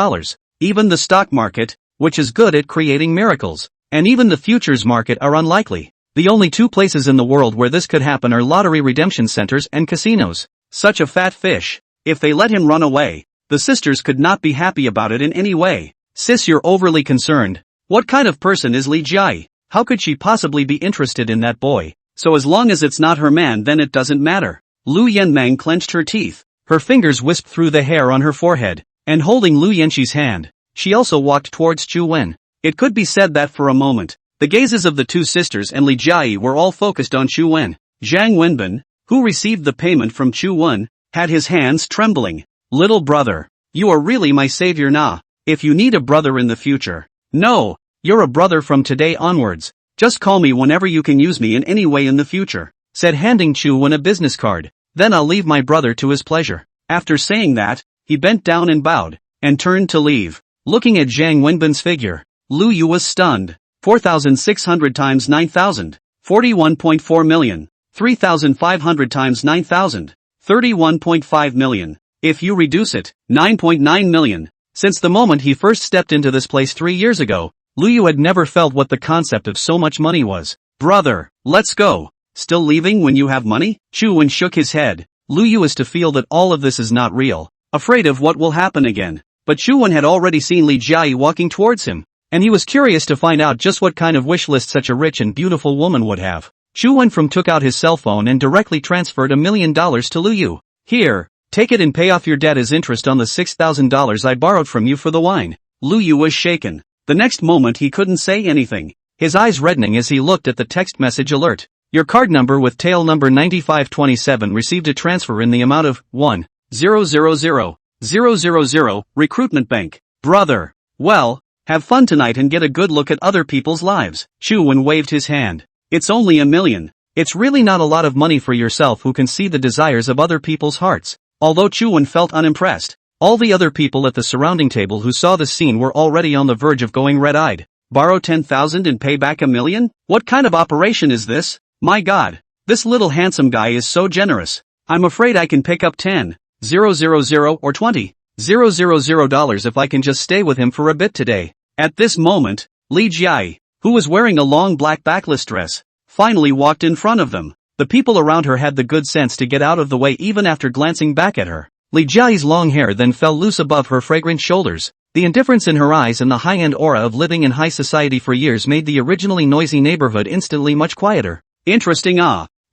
Even the stock market, which is good at creating miracles, and even the futures market are unlikely. The only two places in the world where this could happen are lottery redemption centers and casinos. Such a fat fish. If they let him run away, the sisters could not be happy about it in any way. Sis, you're overly concerned. What kind of person is Li Jiayi? How could she possibly be interested in that boy? So as long as it's not her man, then it doesn't matter. Lu Yanmeng clenched her teeth. Her fingers wisped through the hair on her forehead, and holding Lu Yanqi's hand, she also walked towards Chu Wen. It could be said that for a moment, the gazes of the two sisters and Li Jiayi were all focused on Chu Wen. Zhang Wenbin, who received the payment from Chu Wen, had his hands trembling. Little brother, you are really my savior now. If you need a brother in the future, no, you're a brother from today onwards. Just call me whenever you can use me in any way in the future, said handing Chu Wen a business card. Then I'll leave my brother to his pleasure. After saying that, he bent down and bowed, and turned to leave. Looking at Zhang Wenbin's figure, Lu Yu was stunned. 4,600 times 9,000, 41.4 million, 3,500 times 9,000, 31.5 million. If you reduce it, 9.9 million. Since the moment he first stepped into this place 3 years ago, Lu Yu had never felt what the concept of so much money was. Brother, let's go. Still leaving when you have money? Chu Wen shook his head. Lu Yu is to feel that all of this is not real, afraid of what will happen again. But Chu Wen had already seen Li Jiayi walking towards him, and he was curious to find out just what kind of wish list such a rich and beautiful woman would have. Chu Wen took out his cell phone and directly transferred $1 million to Lu Yu. Here, take it and pay off your debt as interest on the $6,000 I borrowed from you for the wine. Lu Yu was shaken. The next moment he couldn't say anything, his eyes reddening as he looked at the text message alert. Your card number with tail number 9527 received a transfer in the amount of 1,000,000, Recruitment Bank. Brother. Well, have fun tonight and get a good look at other people's lives. Chu Wen waved his hand. It's only $1 million. It's really not a lot of money for yourself who can see the desires of other people's hearts. Although Chu Wen felt unimpressed, all the other people at the surrounding table who saw the scene were already on the verge of going red-eyed. Borrow 10,000 and pay back $1 million? What kind of operation is this? My God, this little handsome guy is so generous. I'm afraid I can pick up 10,000 or $20,000 if I can just stay with him for a bit today. At this moment, Li Jiayi, who was wearing a long black backless dress, finally walked in front of them. The people around her had the good sense to get out of the way even after glancing back at her. Li Jiayi's long hair then fell loose above her fragrant shoulders. The indifference in her eyes and the high-end aura of living in high society for years made the originally noisy neighborhood instantly much quieter. Interesting.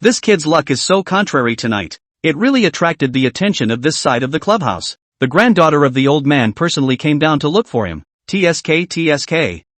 This kid's luck is so contrary tonight. It really attracted the attention of this side of the clubhouse. The granddaughter of the old man personally came down to look for him. TSK.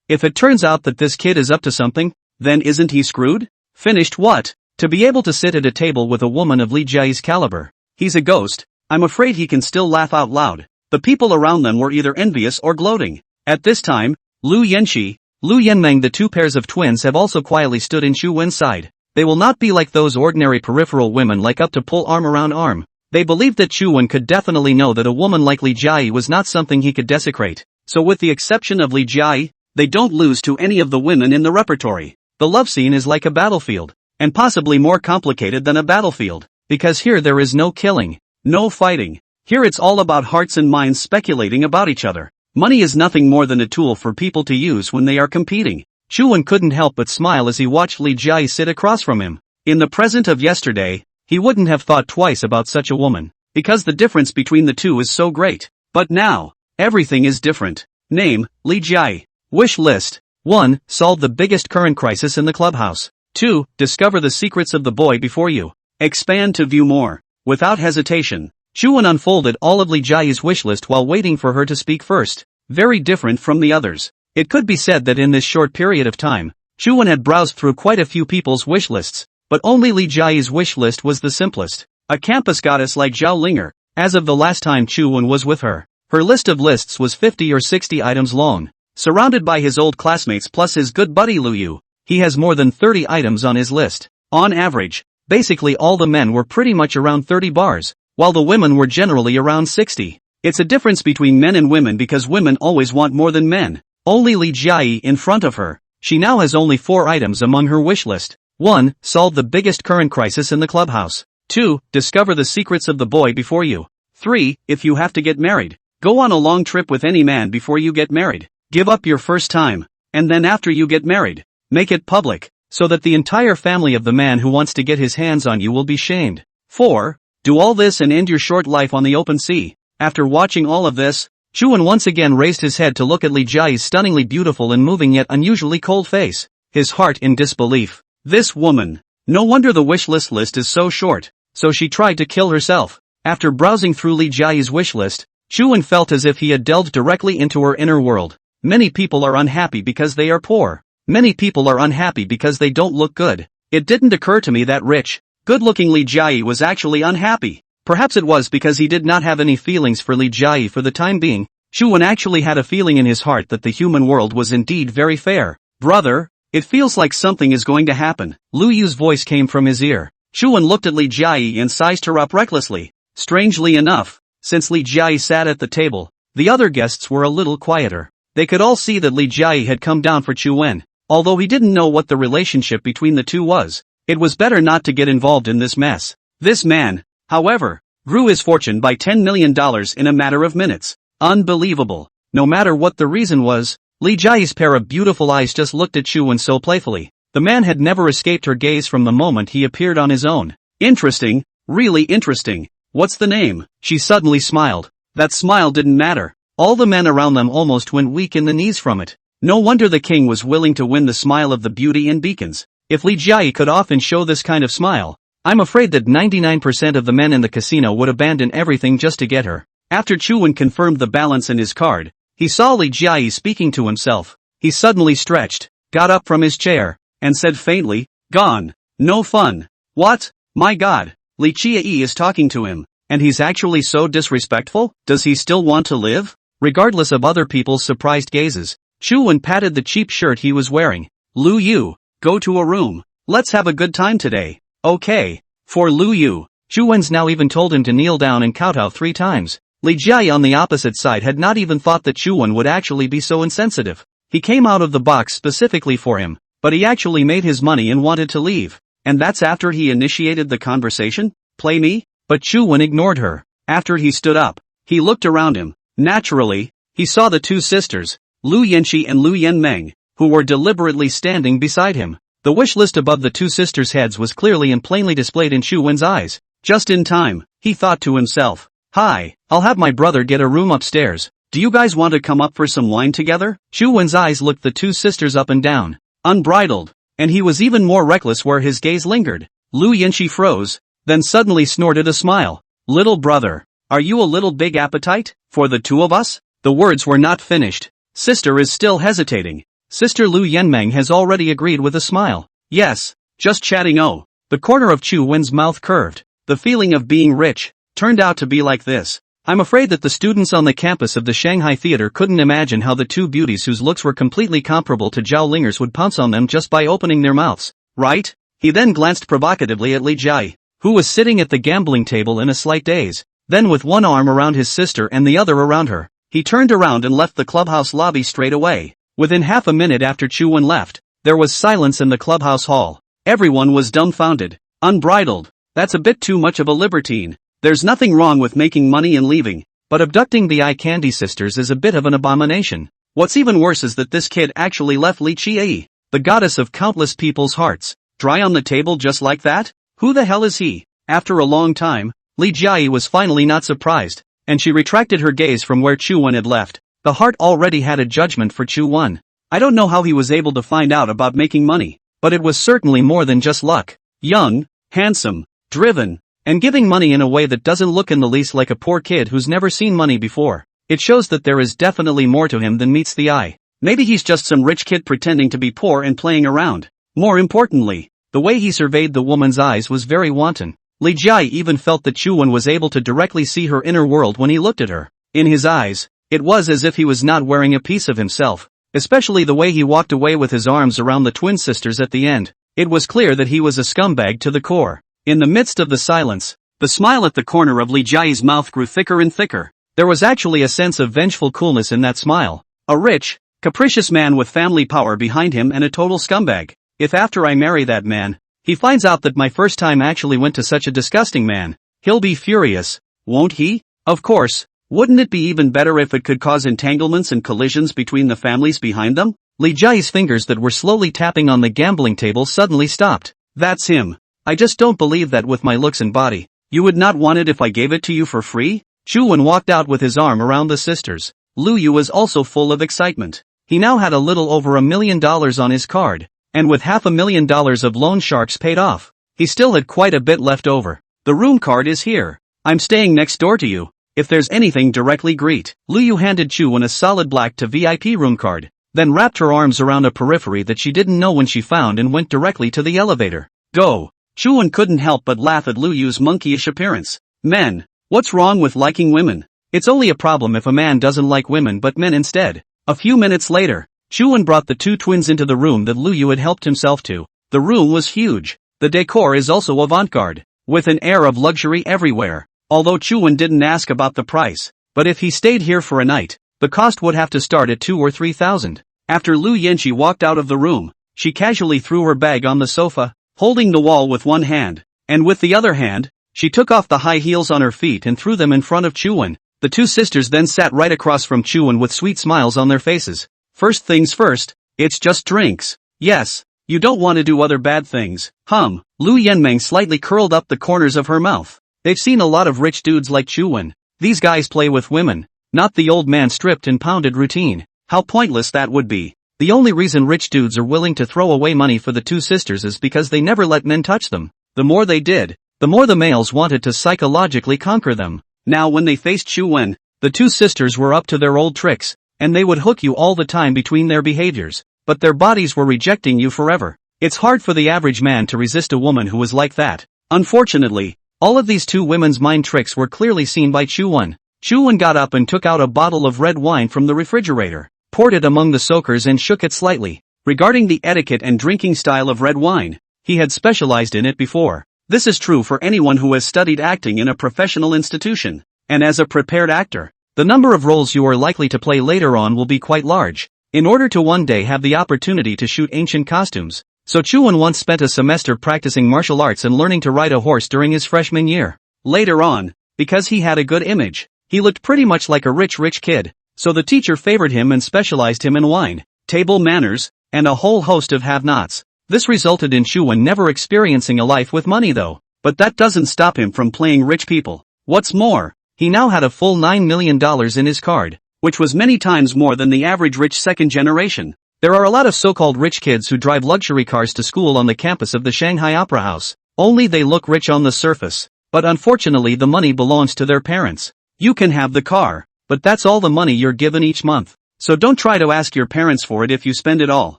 If it turns out that this kid is up to something, then isn't he screwed? Finished what? To be able to sit at a table with a woman of Li Jiayi's caliber. He's a ghost. I'm afraid he can still laugh out loud. The people around them were either envious or gloating. At this time, Lu Yanxi, Lu Yanmeng, the two pairs of twins, have also quietly stood in Chu Wen's side. They will not be like those ordinary peripheral women like up to pull arm around arm. They believed that Chu Wen could definitely know that a woman like Li Jiayi was not something he could desecrate. So with the exception of Li Jiayi, they don't lose to any of the women in the repertory. The love scene is like a battlefield, and possibly more complicated than a battlefield, because here there is no killing, no fighting. Here it's all about hearts and minds speculating about each other. Money is nothing more than a tool for people to use when they are competing. Chu Wen couldn't help but smile as he watched Li Jiayi sit across from him. In the present of yesterday, he wouldn't have thought twice about such a woman, because the difference between the two is so great. But now, everything is different. Name, Li Jiayi. Wish list. 1. Solve the biggest current crisis in the clubhouse. 2. Discover the secrets of the boy before you. Expand to view more. Without hesitation, Chu Wen unfolded all of Li Jiayi's wish list while waiting for her to speak first. Very different from the others. It could be said that in this short period of time, Chu Wen had browsed through quite a few people's wish lists, but only Li Jiayi's wish list was the simplest. A campus goddess like Zhao Linger. As of the last time Chu Wen was with her, her list of lists was 50 or 60 items long. Surrounded by his old classmates plus his good buddy Lu Yu, he has more than 30 items on his list. On average, basically all the men were pretty much around 30 bars, while the women were generally around 60. It's a difference between men and women because women always want more than men. Only Li Jiayi in front of her, she now has only 4 items among her wish list. 1. Solve the biggest current crisis in the clubhouse. 2. Discover the secrets of the boy before you. 3. If you have to get married, go on a long trip with any man before you get married. Give up your first time, and then after you get married, make it public, so that the entire family of the man who wants to get his hands on you will be shamed. 4. Do all this and end your short life on the open sea. After watching all of this, Chu Wen once again raised his head to look at Li Jiayi's stunningly beautiful and moving yet unusually cold face, his heart in disbelief. This woman. No wonder the wish list is so short. So she tried to kill herself. After browsing through Li Jiayi's wish list, Chu Wen felt as if he had delved directly into her inner world. Many people are unhappy because they are poor. Many people are unhappy because they don't look good. It didn't occur to me that rich, good-looking Li Jiayi was actually unhappy. Perhaps it was because he did not have any feelings for Li Jiayi for the time being. Chu Wen actually had a feeling in his heart that the human world was indeed very fair. Brother, it feels like something is going to happen. Lu Yu's voice came from his ear. Chu Wen looked at Li Jiayi and sized her up recklessly. Strangely enough, since Li Jiayi sat at the table, the other guests were a little quieter. They could all see that Li Jiayi had come down for Chu Wen. Although he didn't know what the relationship between the two was, it was better not to get involved in this mess. This man, however, grew his fortune by $10 million in a matter of minutes. Unbelievable. No matter what the reason was, Li Jiayi's pair of beautiful eyes just looked at Chu Wen so playfully. The man had never escaped her gaze from the moment he appeared on his own. Interesting, really interesting. What's the name? She suddenly smiled. That smile didn't matter. All the men around them almost went weak in the knees from it. No wonder the king was willing to win the smile of the beauty and beacons. If Li Jiayi could often show this kind of smile, I'm afraid that 99% of the men in the casino would abandon everything just to get her. After Chu Wen confirmed the balance in his card, he saw Li Jiayi speaking to himself. He suddenly stretched, got up from his chair, and said faintly, "Gone. No fun." What? My god. Li Jiayi is talking to him, and he's actually so disrespectful? Does he still want to live? Regardless of other people's surprised gazes, Chu Wen patted the cheap shirt he was wearing. Lu Yu, go to a room. Let's have a good time today. Okay. For Lu Yu, Chu Wen's now even told him to kneel down and kowtow 3 times. Li Jiayi on the opposite side had not even thought that Chu Wen would actually be so insensitive. He came out of the box specifically for him, but he actually made his money and wanted to leave. And that's after he initiated the conversation? Play me? But Chu Wen ignored her. After he stood up, he looked around him. Naturally, he saw the 2 sisters, Lu Yanqi and Lu Yanmeng, who were deliberately standing beside him. The wish list above the 2 sisters' heads was clearly and plainly displayed in Chu Wen's eyes. Just in time, he thought to himself. Hi, I'll have my brother get a room upstairs. Do you guys want to come up for some wine together? Chu Wen's eyes looked the 2 sisters up and down, unbridled, and he was even more reckless where his gaze lingered. Lu Yanqi froze, then suddenly snorted a smile. Little brother, are you a little big appetite, for the 2 of us? The words were not finished. Sister is still hesitating. Sister Lu Yanmeng has already agreed with a smile. Yes, just chatting. Oh. The corner of Chu Wen's mouth curved. The feeling of being rich turned out to be like this. I'm afraid that the students on the campus of the Shanghai Theater couldn't imagine how the 2 beauties whose looks were completely comparable to Zhao Lingers would pounce on them just by opening their mouths. Right? He then glanced provocatively at Li Jiayi, who was sitting at the gambling table in a slight daze. Then with one arm around his sister and the other around her, he turned around and left the clubhouse lobby straight away. Within half a minute after Chu Wen left, there was silence in the clubhouse hall. Everyone was dumbfounded, unbridled. That's a bit too much of a libertine. There's nothing wrong with making money and leaving, but abducting the eye candy sisters is a bit of an abomination. What's even worse is that this kid actually left Li Jiayi, the goddess of countless people's hearts, dry on the table just like that? Who the hell is he? After a long time, Li Jiayi was finally not surprised, and she retracted her gaze from where Chu Wen had left. The heart already had a judgment for Chu Wen. I don't know how he was able to find out about making money, but it was certainly more than just luck. Young, handsome, driven, and giving money in a way that doesn't look in the least like a poor kid who's never seen money before. It shows that there is definitely more to him than meets the eye. Maybe he's just some rich kid pretending to be poor and playing around. More importantly, the way he surveyed the woman's eyes was very wanton. Li Jiayi even felt that Chu Wen was able to directly see her inner world when he looked at her. In his eyes, it was as if he was not wearing a piece of himself, especially the way he walked away with his arms around the twin sisters at the end. It was clear that he was a scumbag to the core. In the midst of the silence, the smile at the corner of Li Jiayi's mouth grew thicker and thicker. There was actually a sense of vengeful coolness in that smile. A rich, capricious man with family power behind him and a total scumbag. If after I marry that man, he finds out that my first time actually went to such a disgusting man, he'll be furious, won't he? Of course. Wouldn't it be even better if it could cause entanglements and collisions between the families behind them? Li Jiayi's fingers that were slowly tapping on the gambling table suddenly stopped. That's him. I just don't believe that with my looks and body. You would not want it if I gave it to you for free? Chu Wen walked out with his arm around the sisters. Lu Yu was also full of excitement. He now had a little over $1 million on his card, and with $500,000 of loan sharks paid off, he still had quite a bit left over. The room card is here. I'm staying next door to you. If there's anything directly greet. Lu Yu handed Chu Wen a solid black to VIP room card, then wrapped her arms around a periphery that she didn't know when she found and went directly to the elevator. Go. Chu Wen couldn't help but laugh at Lu Yu's monkeyish appearance. Men, what's wrong with liking women? It's only a problem if a man doesn't like women but men instead. A few minutes later, Chu Wen brought the 2 twins into the room that Lu Yu had helped himself to. The room was huge. The decor is also avant-garde, with an air of luxury everywhere. Although Chu Wen didn't ask about the price, but if he stayed here for a night, the cost would have to start at 2,000 or 3,000. After Lu Yanqi walked out of the room, she casually threw her bag on the sofa, holding the wall with one hand, and with the other hand, she took off the high heels on her feet and threw them in front of Chu Wen. The 2 sisters then sat right across from Chu Wen with sweet smiles on their faces. First things first, it's just drinks. Yes, you don't want to do other bad things. Lu Yenmeng slightly curled up the corners of her mouth. They've seen a lot of rich dudes like Chuwen. These guys play with women, not the old man stripped and pounded routine. How pointless that would be. The only reason rich dudes are willing to throw away money for the two sisters is because they never let men touch them. The more they did, the more the males wanted to psychologically conquer them. Now when they faced Chuwen, the two sisters were up to their old tricks, and they would hook you all the time between their behaviors, but their bodies were rejecting you forever. It's hard for the average man to resist a woman who was like that. Unfortunately, all of these two women's mind tricks were clearly seen by Chuwen. Chuwen got up and took out a bottle of red wine from the refrigerator, poured it among the soakers and shook it slightly. Regarding the etiquette and drinking style of red wine, he had specialized in it before. This is true for anyone who has studied acting in a professional institution. And as a prepared actor, the number of roles you are likely to play later on will be quite large, in order to one day have the opportunity to shoot ancient costumes. So Chuwen once spent a semester practicing martial arts and learning to ride a horse during his freshman year. Later on, because he had a good image, he looked pretty much like a rich kid, so the teacher favored him and specialized him in wine, table manners, and a whole host of have-nots. This resulted in Chuwen never experiencing a life with money though, but that doesn't stop him from playing rich people. What's more, he now had a full $9 million in his card, which was many times more than the average rich second generation. There are a lot of so-called rich kids who drive luxury cars to school on the campus of the Shanghai Opera House. Only they look rich on the surface, but unfortunately the money belongs to their parents. You can have the car, but that's all the money you're given each month. So don't try to ask your parents for it if you spend it all.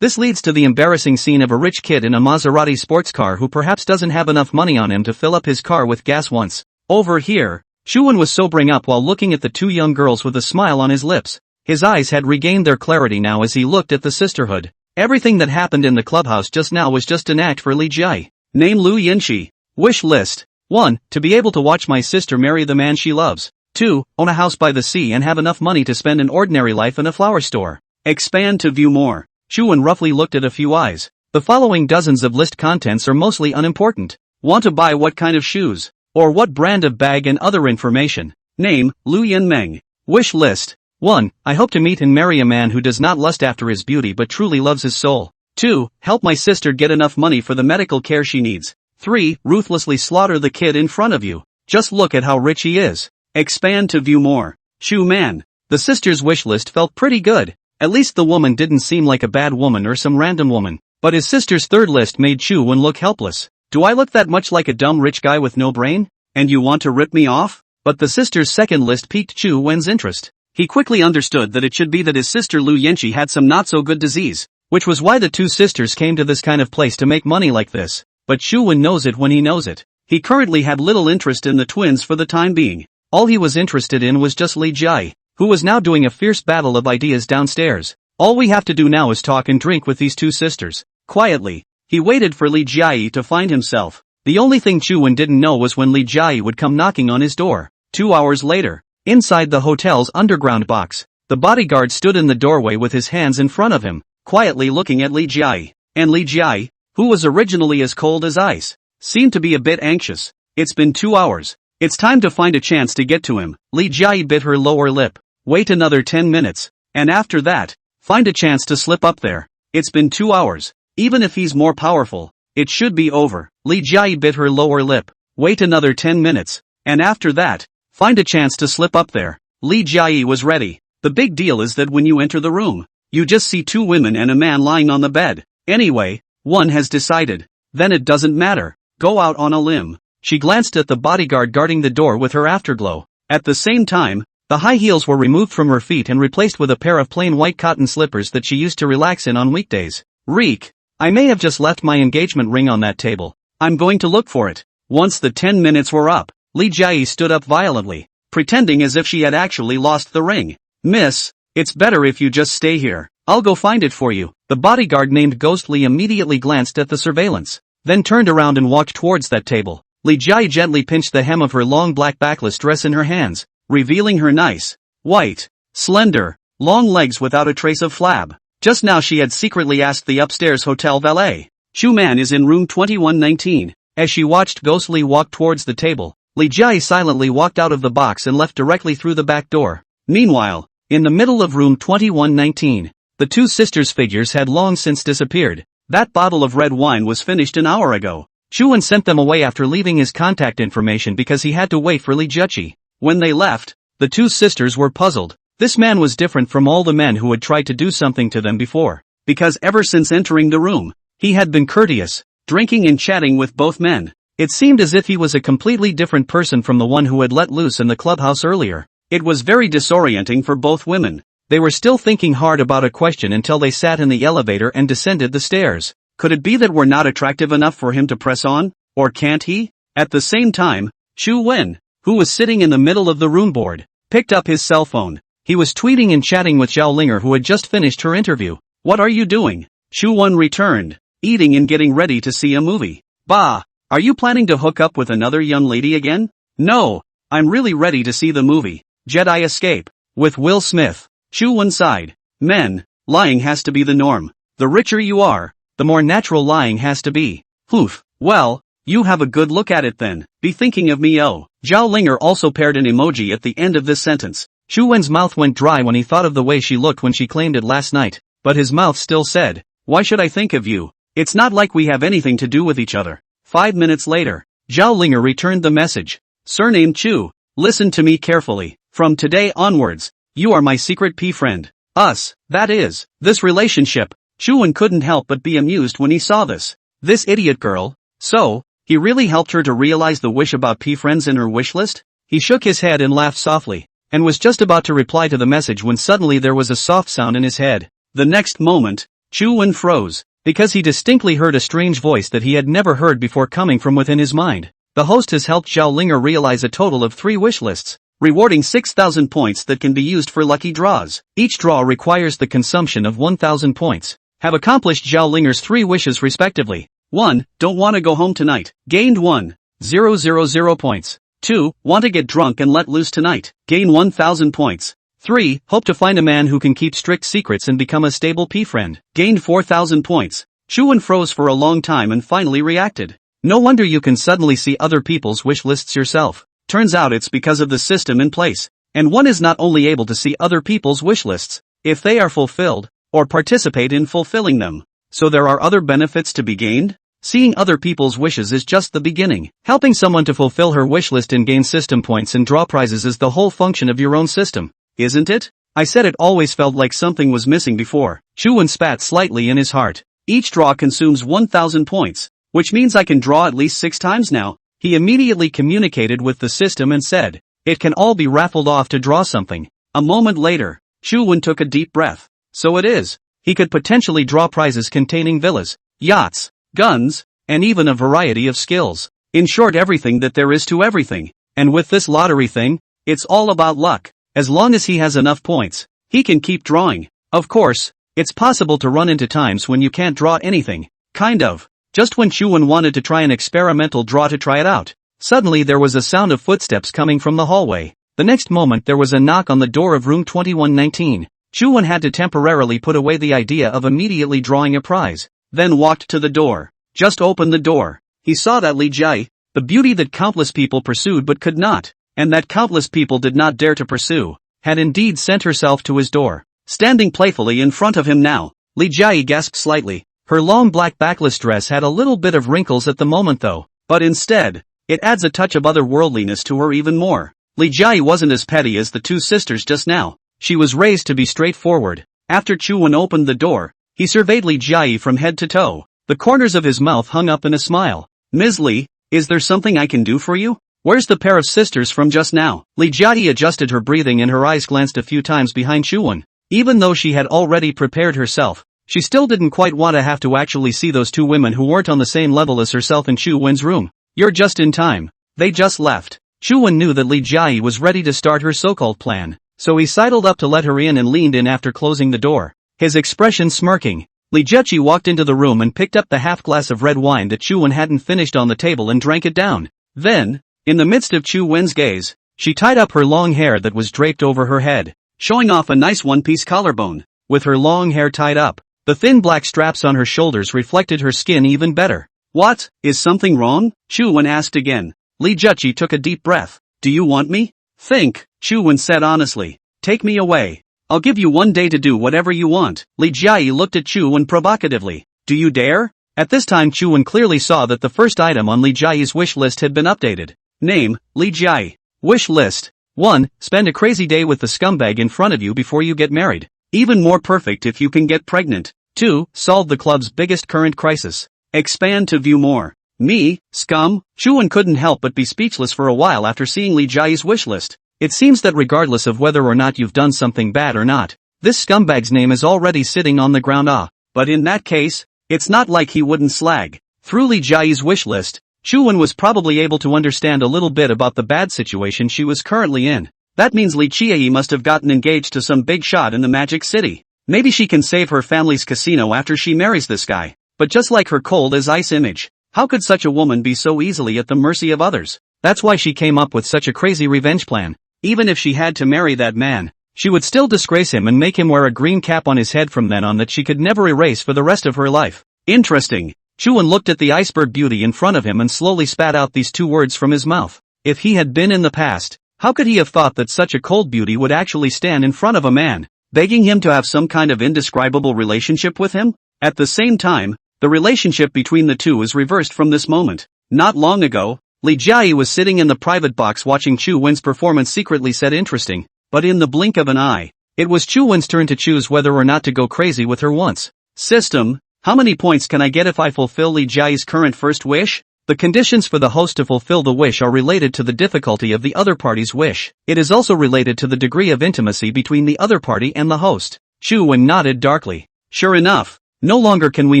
This leads to the embarrassing scene of a rich kid in a Maserati sports car who perhaps doesn't have enough money on him to fill up his car with gas once. Over here, Chuwen was sobering up while looking at the two young girls with a smile on his lips. His eyes had regained their clarity now as he looked at the sisterhood. Everything that happened in the clubhouse just now was just an act for Li Jie. Name Lu Yinxi. Wish list. 1. To be able to watch my sister marry the man she loves. 2. Own a house by the sea and have enough money to spend an ordinary life in a flower store. Expand to view more. Chuwen roughly looked at a few eyes. The following dozens of list contents are mostly unimportant. Want to buy what kind of shoes? Or what brand of bag and other information. Name, Lu Yenmeng. Wish list. 1. I hope to meet and marry a man who does not lust after his beauty but truly loves his soul. 2. Help my sister get enough money for the medical care she needs. 3. Ruthlessly slaughter the kid in front of you. Just look at how rich he is. Expand to view more. Chu Man. The sister's wish list felt pretty good. At least the woman didn't seem like a bad woman or some random woman. But his sister's third list made Chuwen look helpless. Do I look that much like a dumb rich guy with no brain? And you want to rip me off? But the sister's second list piqued Chuwen's interest. He quickly understood that it should be that his sister Lu Yenchi had some not-so-good disease, which was why the two sisters came to this kind of place to make money like this. But Chuwen knows it when he knows it. He currently had little interest in the twins for the time being. All he was interested in was just Li Jie, who was now doing a fierce battle of ideas downstairs. All we have to do now is talk and drink with these two sisters. Quietly, he waited for Li Jie to find himself. The only thing Chuwen didn't know was when Li Jie would come knocking on his door. 2 hours later, inside the hotel's underground box, the bodyguard stood in the doorway with his hands in front of him, quietly looking at Li Jie. And Li Jie, who was originally as cold as ice, seemed to be a bit anxious. It's been 2 hours. It's time to find a chance to get to him. Li Jie bit her lower lip. Wait another 10 minutes. And after that, find a chance to slip up there. It's been 2 hours. Even if he's more powerful, it should be over. Li Jie bit her lower lip. Wait another 10 minutes. And after that, find a chance to slip up there. Li Jie was ready. The big deal is that when you enter the room, you just see 2 women and a man lying on the bed. Anyway, one has decided. Then it doesn't matter. Go out on a limb. She glanced at the bodyguard guarding the door with her afterglow. At the same time, the high heels were removed from her feet and replaced with a pair of plain white cotton slippers that she used to relax in on weekdays. Reek. I may have just left my engagement ring on that table. I'm going to look for it. Once the 10 minutes were up, Li Jie stood up violently, pretending as if she had actually lost the ring. Miss, it's better if you just stay here. I'll go find it for you. The bodyguard named Ghostly immediately glanced at the surveillance, then turned around and walked towards that table. Li Jie gently pinched the hem of her long black backless dress in her hands, revealing her nice, white, slender, long legs without a trace of flab. Just now she had secretly asked the upstairs hotel valet. Chu Man is in room 2119. As she watched Ghostly walk towards the table, Li Jie silently walked out of the box and left directly through the back door. Meanwhile, in the middle of room 2119, The two sisters' figures had long since disappeared. That bottle of red wine was finished an hour ago. Chuan sent them away after leaving his contact information because he had to wait for Li Juqi. When they left, the two sisters were puzzled. This man was different from all the men who had tried to do something to them before, because ever since entering the room, he had been courteous, drinking and chatting with both men. It seemed as if he was a completely different person from the one who had let loose in the clubhouse earlier. It was very disorienting for both women. They were still thinking hard about a question until they sat in the elevator and descended the stairs. Could it be that we're not attractive enough for him to press on? Or can't he? At the same time, Chu Wen, who was sitting in the middle of the room board, picked up his cell phone. He was tweeting and chatting with Zhao Linger, who had just finished her interview. What are you doing? Chu Wen returned, eating and getting ready to see a movie. Bah! Are you planning to hook up with another young lady again? No, I'm really ready to see the movie, Jedi Escape, with Will Smith. Chu Wen sighed. Men, lying has to be the norm. The richer you are, the more natural lying has to be. Oof. Well, you have a good look at it then. Be thinking of me. Oh. Zhao Linger also paired an emoji at the end of this sentence. Chu Wen's mouth went dry when he thought of the way she looked when she claimed it last night, but his mouth still said, why should I think of you? It's not like we have anything to do with each other. 5 minutes later, Zhao Linger returned the message. Surname Chu, listen to me carefully. From today onwards, you are my secret P-friend. Us, that is, this relationship. Chu Wen couldn't help but be amused when he saw this. This idiot girl. So, he really helped her to realize the wish about P-friends in her wish list? He shook his head and laughed softly, and was just about to reply to the message when suddenly there was a soft sound in his head. The next moment, Chu Wen froze, because he distinctly heard a strange voice that he had never heard before coming from within his mind. The host has helped Zhao Linger realize a total of 3 wish lists, rewarding 6,000 points that can be used for lucky draws. Each draw requires the consumption of 1,000 points. Have accomplished Zhao Linger's 3 wishes respectively. 1. Don't want to go home tonight. Gained 1,000 points. 2. Want to get drunk and let loose tonight. Gain 1,000 points. 3. Hope to find a man who can keep strict secrets and become a stable P-friend. Gained 4,000 points. Chu Wen froze for a long time and finally reacted. No wonder you can suddenly see other people's wish lists yourself. Turns out it's because of the system in place. And one is not only able to see other people's wish lists, if they are fulfilled, or participate in fulfilling them. So there are other benefits to be gained? Seeing other people's wishes is just the beginning. Helping someone to fulfill her wish list and gain system points and draw prizes is the whole function of your own system. Isn't it? I said it always felt like something was missing before. Chu Wen spat slightly in his heart. Each draw consumes 1,000 points, which means I can draw at least 6 times now. He immediately communicated with the system and said, it can all be raffled off to draw something. A moment later, Chu Wen took a deep breath. So it is. He could potentially draw prizes containing villas, yachts, guns, and even a variety of skills. In short, everything that there is to everything. And with this lottery thing, it's all about luck. As long as he has enough points, he can keep drawing. Of course, it's possible to run into times when you can't draw anything. Kind of. Just when Chu Wen wanted to try an experimental draw to try it out, suddenly there was a sound of footsteps coming from the hallway. The next moment there was a knock on the door of room 2119. Chu Wen had to temporarily put away the idea of immediately drawing a prize, then walked to the door. Just opened the door. He saw that Li Jai, the beauty that countless people pursued but could not, and that countless people did not dare to pursue, had indeed sent herself to his door. Standing playfully in front of him now, Li Jai gasped slightly. Her long black backless dress had a little bit of wrinkles at the moment though, but instead, it adds a touch of otherworldliness to her even more. Li Jai wasn't as petty as the two sisters just now. She was raised to be straightforward. After Chu Wen opened the door, he surveyed Li Jai from head to toe. The corners of his mouth hung up in a smile. Ms. Li, is there something I can do for you? Where's the pair of sisters from just now? Li Jai adjusted her breathing and her eyes glanced a few times behind Chu Wen. Even though she had already prepared herself, she still didn't quite want to have to actually see those two women who weren't on the same level as herself in Chu Wen's room. You're just in time. They just left. Chu Wen knew that Li Jai was ready to start her so-called plan, so he sidled up to let her in and leaned in after closing the door, his expression smirking. Li Juqi walked into the room and picked up the half glass of red wine that Chu Wen hadn't finished on the table and drank it down. Then, in the midst of Chu Wen's gaze, she tied up her long hair that was draped over her head, showing off a nice one-piece collarbone. With her long hair tied up, the thin black straps on her shoulders reflected her skin even better. What? Is something wrong? Chu Wen asked again. Li Juqi took a deep breath. Do you want me? Think, Chu Wen said honestly. Take me away. I'll give you 1 day to do whatever you want. Li Jiayi looked at Chu Wen provocatively. Do you dare? At this time Chu Wen clearly saw that the first item on Li Jiayi's wish list had been updated. Name, Li Jiayi. Wish list. 1. Spend a crazy day with the scumbag in front of you before you get married. Even more perfect if you can get pregnant. 2. Solve the club's biggest current crisis. Expand to view more. Me, scum? Chu Wen couldn't help but be speechless for a while after seeing Li Jiayi's wish list. It seems that regardless of whether or not you've done something bad or not, this scumbag's name is already sitting on the ground. But in that case, it's not like he wouldn't slag. Through Li Jiayi's wish list, Chu Wen was probably able to understand a little bit about the bad situation she was currently in. That means Li Jiayi must have gotten engaged to some big shot in the Magic City. Maybe she can save her family's casino after she marries this guy. But just like her cold as ice image, how could such a woman be so easily at the mercy of others? That's why she came up with such a crazy revenge plan. Even if she had to marry that man, she would still disgrace him and make him wear a green cap on his head from then on that she could never erase for the rest of her life. Interesting. Chu Wen looked at the iceberg beauty in front of him and slowly spat out these 2 words from his mouth. If he had been in the past, how could he have thought that such a cold beauty would actually stand in front of a man, begging him to have some kind of indescribable relationship with him? At the same time, the relationship between the two is reversed from this moment. Not long ago, Li Jiayi was sitting in the private box watching Chu Wen's performance, secretly said interesting, but in the blink of an eye, it was Chu Wen's turn to choose whether or not to go crazy with her once. System, how many points can I get if I fulfill Li Jiayi's current first wish? The conditions for the host to fulfill the wish are related to the difficulty of the other party's wish. It is also related to the degree of intimacy between the other party and the host. Chu Wen nodded darkly. Sure enough, no longer can we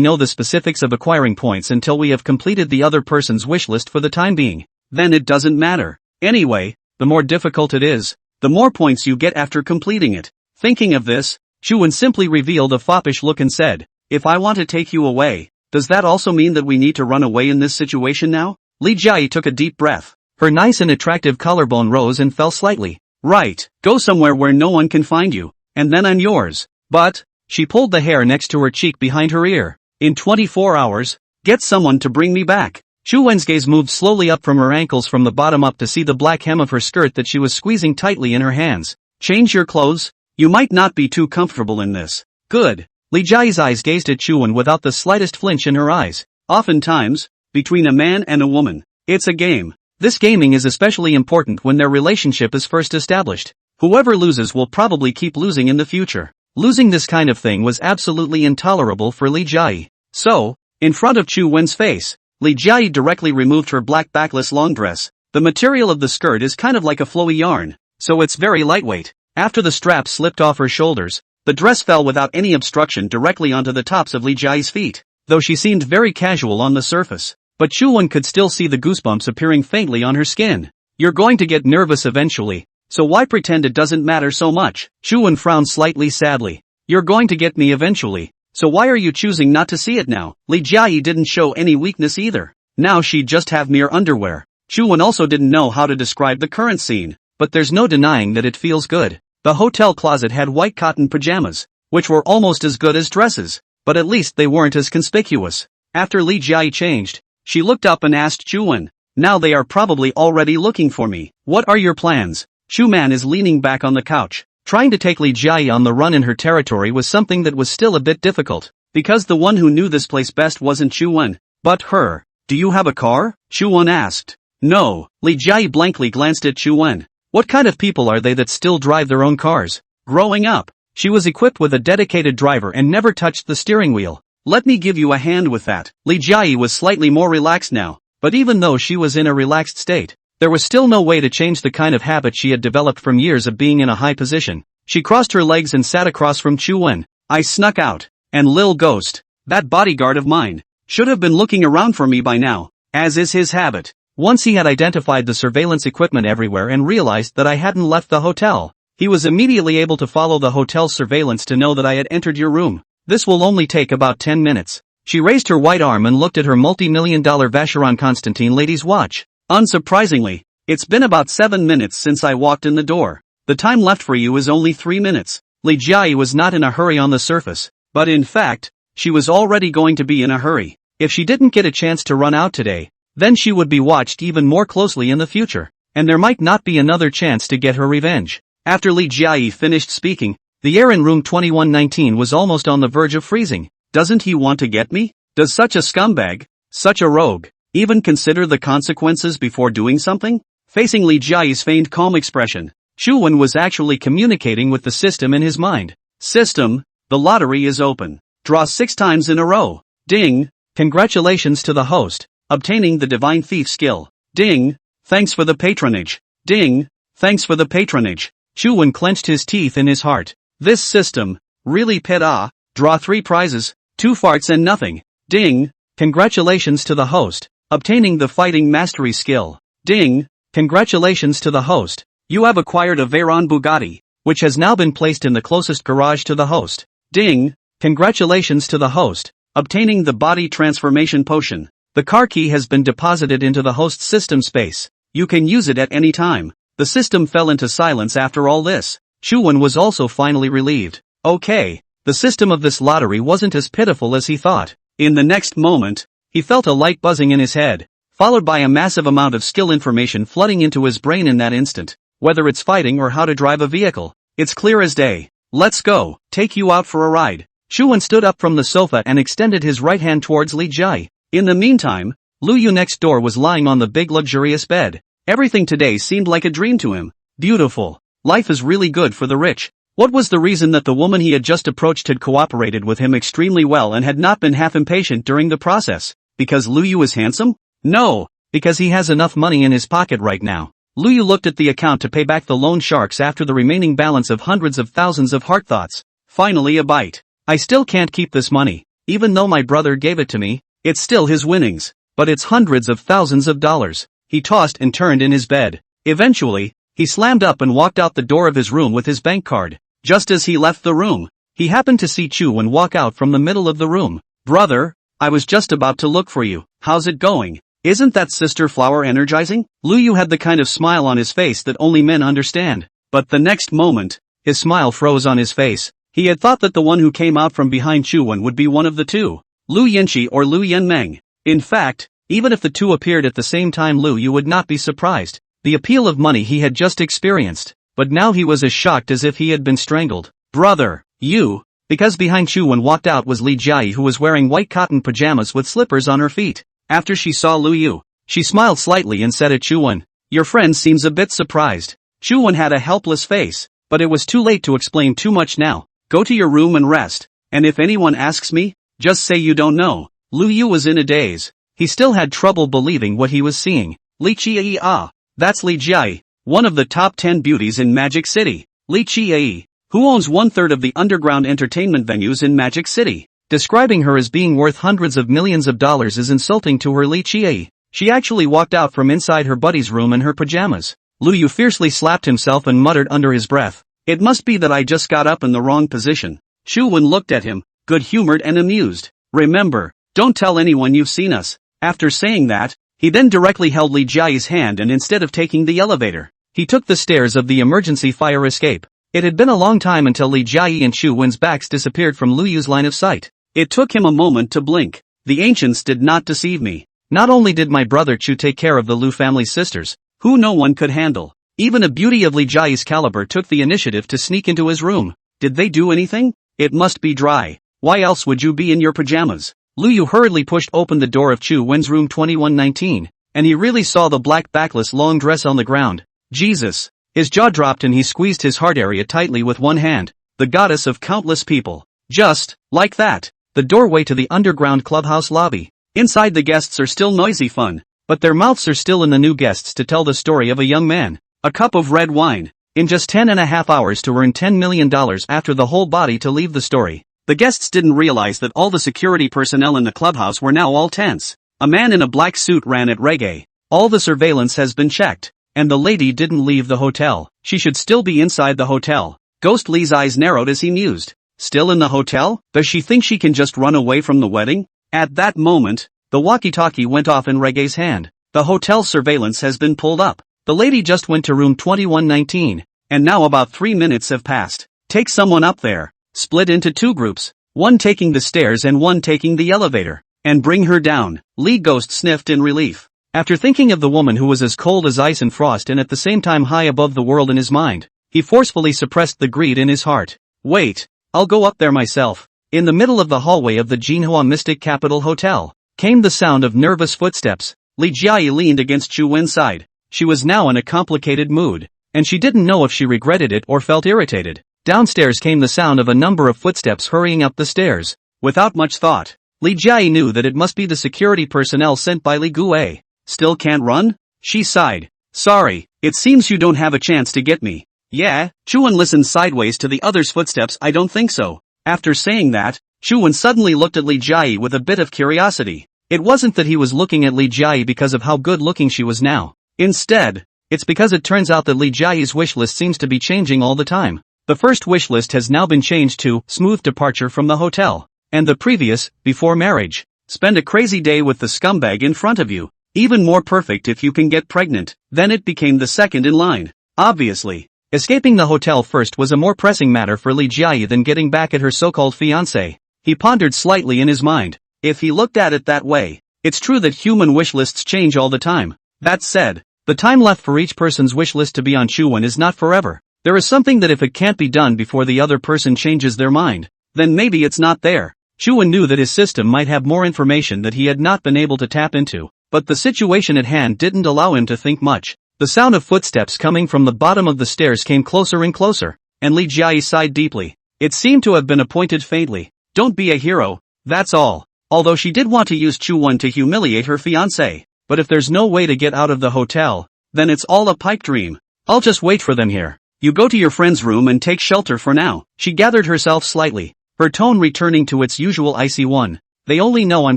know the specifics of acquiring points until we have completed the other person's wish list for the time being. Then it doesn't matter. Anyway, the more difficult it is, the more points you get after completing it. Thinking of this, Chu Wen simply revealed a foppish look and said, if I want to take you away, does that also mean that we need to run away in this situation now? Li Jiayi took a deep breath. Her nice and attractive collarbone rose and fell slightly. Right, go somewhere where no one can find you, and then I'm yours. But, she pulled the hair next to her cheek behind her ear. In 24 hours, get someone to bring me back. Chu Wen's gaze moved slowly up from her ankles from the bottom up to see the black hem of her skirt that she was squeezing tightly in her hands. Change your clothes? You might not be too comfortable in this. Good. Li Jiayi's eyes gazed at Chu Wen without the slightest flinch in her eyes. Oftentimes, between a man and a woman, it's a game. This gaming is especially important when their relationship is first established. Whoever loses will probably keep losing in the future. Losing this kind of thing was absolutely intolerable for Li Jiayi. So, in front of Chu Wen's face, Li Jiayi directly removed her black backless long dress. The material of the skirt is kind of like a flowy yarn, so it's very lightweight. After the strap slipped off her shoulders, the dress fell without any obstruction directly onto the tops of Li Jiayi's feet, though she seemed very casual on the surface. But Chu Wen could still see the goosebumps appearing faintly on her skin. You're going to get nervous eventually, so why pretend it doesn't matter so much? Chu Wen frowned slightly sadly. You're going to get me eventually, so why are you choosing not to see it now? Li Jiayi didn't show any weakness either. Now she'd just have mere underwear. Chu Wen also didn't know how to describe the current scene, but there's no denying that it feels good. The hotel closet had white cotton pajamas, which were almost as good as dresses, but at least they weren't as conspicuous. After Li Jiayi changed, she looked up and asked Chu Wen, now they are probably already looking for me. What are your plans? Chu Man is leaning back on the couch. Trying to take Li Jiayi on the run in her territory was something that was still a bit difficult, because the one who knew this place best wasn't Chu Wen, but her. Do you have a car? Chu Wen asked. No. Li Jiayi blankly glanced at Chu Wen. What kind of people are they that still drive their own cars? Growing up, she was equipped with a dedicated driver and never touched the steering wheel. Let me give you a hand with that. Li Jiayi was slightly more relaxed now, but even though she was in a relaxed state, there was still no way to change the kind of habit she had developed from years of being in a high position. She crossed her legs and sat across from Chu Wen. I snuck out, and Lil Ghost, that bodyguard of mine, should have been looking around for me by now, as is his habit. Once he had identified the surveillance equipment everywhere and realized that I hadn't left the hotel, he was immediately able to follow the hotel's surveillance to know that I had entered your room. This will only take about 10 minutes. She raised her white arm and looked at her multi-million-dollar Vacheron Constantine lady's watch. Unsurprisingly, it's been about 7 minutes since I walked in the door. The time left for you is only 3 minutes. Li Jiayi was not in a hurry on the surface, but in fact, she was already going to be in a hurry. If she didn't get a chance to run out today, then she would be watched even more closely in the future, and there might not be another chance to get her revenge. After Li Jiayi finished speaking, The air in room 2119 was almost on the verge of freezing. Doesn't he want to get me? Does such a scumbag, such a rogue, even consider the consequences before doing something? Facing Li Jiayi's feigned calm expression, Shuwen was actually communicating with the system in his mind. System, the lottery is open. Draw 6 times in a row. Ding! Congratulations to the host, obtaining the Divine Thief skill. Ding! Thanks for the patronage. Ding! Thanks for the patronage. Shuwen clenched his teeth in his heart. This system, really draw 3 prizes, 2 farts and nothing. Ding! Congratulations to the host, obtaining the Fighting Mastery skill. Ding! Congratulations to the host. You have acquired a Veyron Bugatti, which has now been placed in the closest garage to the host. Ding! Congratulations to the host, obtaining the Body Transformation Potion. The car key has been deposited into the host's system space. You can use it at any time. The system fell into silence after all this. Shuwen was also finally relieved. Okay, the system of this lottery wasn't as pitiful as he thought. In the next moment, he felt a light buzzing in his head, followed by a massive amount of skill information flooding into his brain in that instant. Whether it's fighting or how to drive a vehicle, it's clear as day. Let's go, take you out for a ride. Shuwen stood up from the sofa and extended his right hand towards Li Jiayi. In the meantime, Lu Yu next door was lying on the big luxurious bed. Everything today seemed like a dream to him. Beautiful. Life is really good for the rich. What was the reason that the woman he had just approached had cooperated with him extremely well and had not been half impatient during the process? Because Lu Yu is handsome? No, because he has enough money in his pocket right now. Lu Yu looked at the account to pay back the loan sharks after the remaining balance of hundreds of thousands of heart thoughts. Finally a bite. I still can't keep this money. Even though my brother gave it to me, it's still his winnings. But it's hundreds of thousands of dollars. He tossed and turned in his bed. Eventually, he slammed up and walked out the door of his room with his bank card. Just as he left the room, he happened to see Shuwen walk out from the middle of the room. Brother, I was just about to look for you. How's it going? Isn't that sister flower energizing? Lu Yu had the kind of smile on his face that only men understand. But the next moment, his smile froze on his face. He had thought that the one who came out from behind Shuwen would be one of the two, Lu Yinchi or Lu Yanmeng. In fact, even if the two appeared at the same time, Lu Yu would not be surprised. The appeal of money he had just experienced. But now he was as shocked as if he had been strangled. Brother, you, because behind Shuwen walked out was Li Jiayi, who was wearing white cotton pajamas with slippers on her feet. After she saw Lu Yu, she smiled slightly and said at Shuwen, your friend seems a bit surprised. Shuwen had a helpless face, but it was too late to explain too much now. Go to your room and rest, and if anyone asks me, just say you don't know. Lu Yu was in a daze. He still had trouble believing what he was seeing. Li Jiayi, that's Li Jiayi, one of the top 10 beauties in Magic City. Li Jiayi, who owns 1/3 of the underground entertainment venues in Magic City. Describing her as being worth hundreds of millions of dollars is insulting to her. Li Jiayi. She actually walked out from inside her buddy's room in her pajamas. Lu Yu fiercely slapped himself and muttered under his breath, it must be that I just got up in the wrong position. Shuwen looked at him, good-humored and amused. Remember, don't tell anyone you've seen us. After saying that, he then directly held Li Jiayi's hand and instead of taking the elevator, he took the stairs of the emergency fire escape. It had been a long time until Li Jiayi and Shuwen's backs disappeared from Lu Yu's line of sight. It took him a moment to blink. The ancients did not deceive me. Not only did my brother Chu take care of the Lu family's sisters, who no one could handle, even a beauty of Li Jiayi's caliber took the initiative to sneak into his room. Did they do anything? It must be dry. Why else would you be in your pajamas? Lu Yu hurriedly pushed open the door of Chu Wen's room 2119, and he really saw the black backless long dress on the ground. Jesus! His jaw dropped and he squeezed his heart area tightly with one hand. The goddess of countless people. Just, like that, the doorway to the underground clubhouse lobby. Inside the guests are still noisy fun, but their mouths are still in the new guests to tell the story of a young man. A cup of red wine. In just 10.5 hours to earn $10 million after the whole body to leave the story. The guests didn't realize that all the security personnel in the clubhouse were now all tense. A man in a black suit ran at reggae. All the surveillance has been checked. And the lady didn't leave the hotel. She should still be inside the hotel. Ghost Lee's eyes narrowed as he mused. Still in the hotel? Does she think she can just run away from the wedding? At that moment, the walkie-talkie went off in Reggae's hand. The hotel surveillance has been pulled up. The lady just went to room 2119, and now about 3 minutes have passed. Take someone up there. Split into 2 groups, one taking the stairs and one taking the elevator, and bring her down. Lee Ghost sniffed in relief. After thinking of the woman who was as cold as ice and frost and at the same time high above the world in his mind, he forcefully suppressed the greed in his heart. Wait, I'll go up there myself. In the middle of the hallway of the Jinhua Mystic Capital Hotel, came the sound of nervous footsteps. Li Jiayi leaned against Chu Wen's side. She was now in a complicated mood, and she didn't know if she regretted it or felt irritated. Downstairs came the sound of a number of footsteps hurrying up the stairs. Without much thought, Li Jiayi knew that it must be the security personnel sent by Li Guei. Still can't run? She sighed. Sorry, it seems you don't have a chance to get me. Yeah, Chu Wen listened sideways to the other's footsteps. I don't think so. After saying that, Chu Wen suddenly looked at Li Jiayi with a bit of curiosity. It wasn't that he was looking at Li Jiayi because of how good looking she was now. Instead, it's because it turns out that Li Jiayi's wishlist seems to be changing all the time. The first wishlist has now been changed to smooth departure from the hotel. And the previous, before marriage. Spend a crazy day with the scumbag in front of you. Even more perfect if you can get pregnant. Then it became the second in line. Obviously, escaping the hotel first was a more pressing matter for Li Jiayi than getting back at her so-called fiancé. He pondered slightly in his mind. If he looked at it that way, it's true that human wishlists change all the time. That said, the time left for each person's wishlist to be on Chu Wen is not forever. There is something that if it can't be done before the other person changes their mind, then maybe it's not there. Chu Wen knew that his system might have more information that he had not been able to tap into, but the situation at hand didn't allow him to think much. The sound of footsteps coming from the bottom of the stairs came closer and closer, and Li Jiayi sighed deeply. It seemed to have been appointed faintly. Don't be a hero, that's all. Although she did want to use Chu Wen to humiliate her fiancé. But if there's no way to get out of the hotel, then it's all a pipe dream. I'll just wait for them here. You go to your friend's room and take shelter for now. She gathered herself slightly, her tone returning to its usual icy one. They only know I'm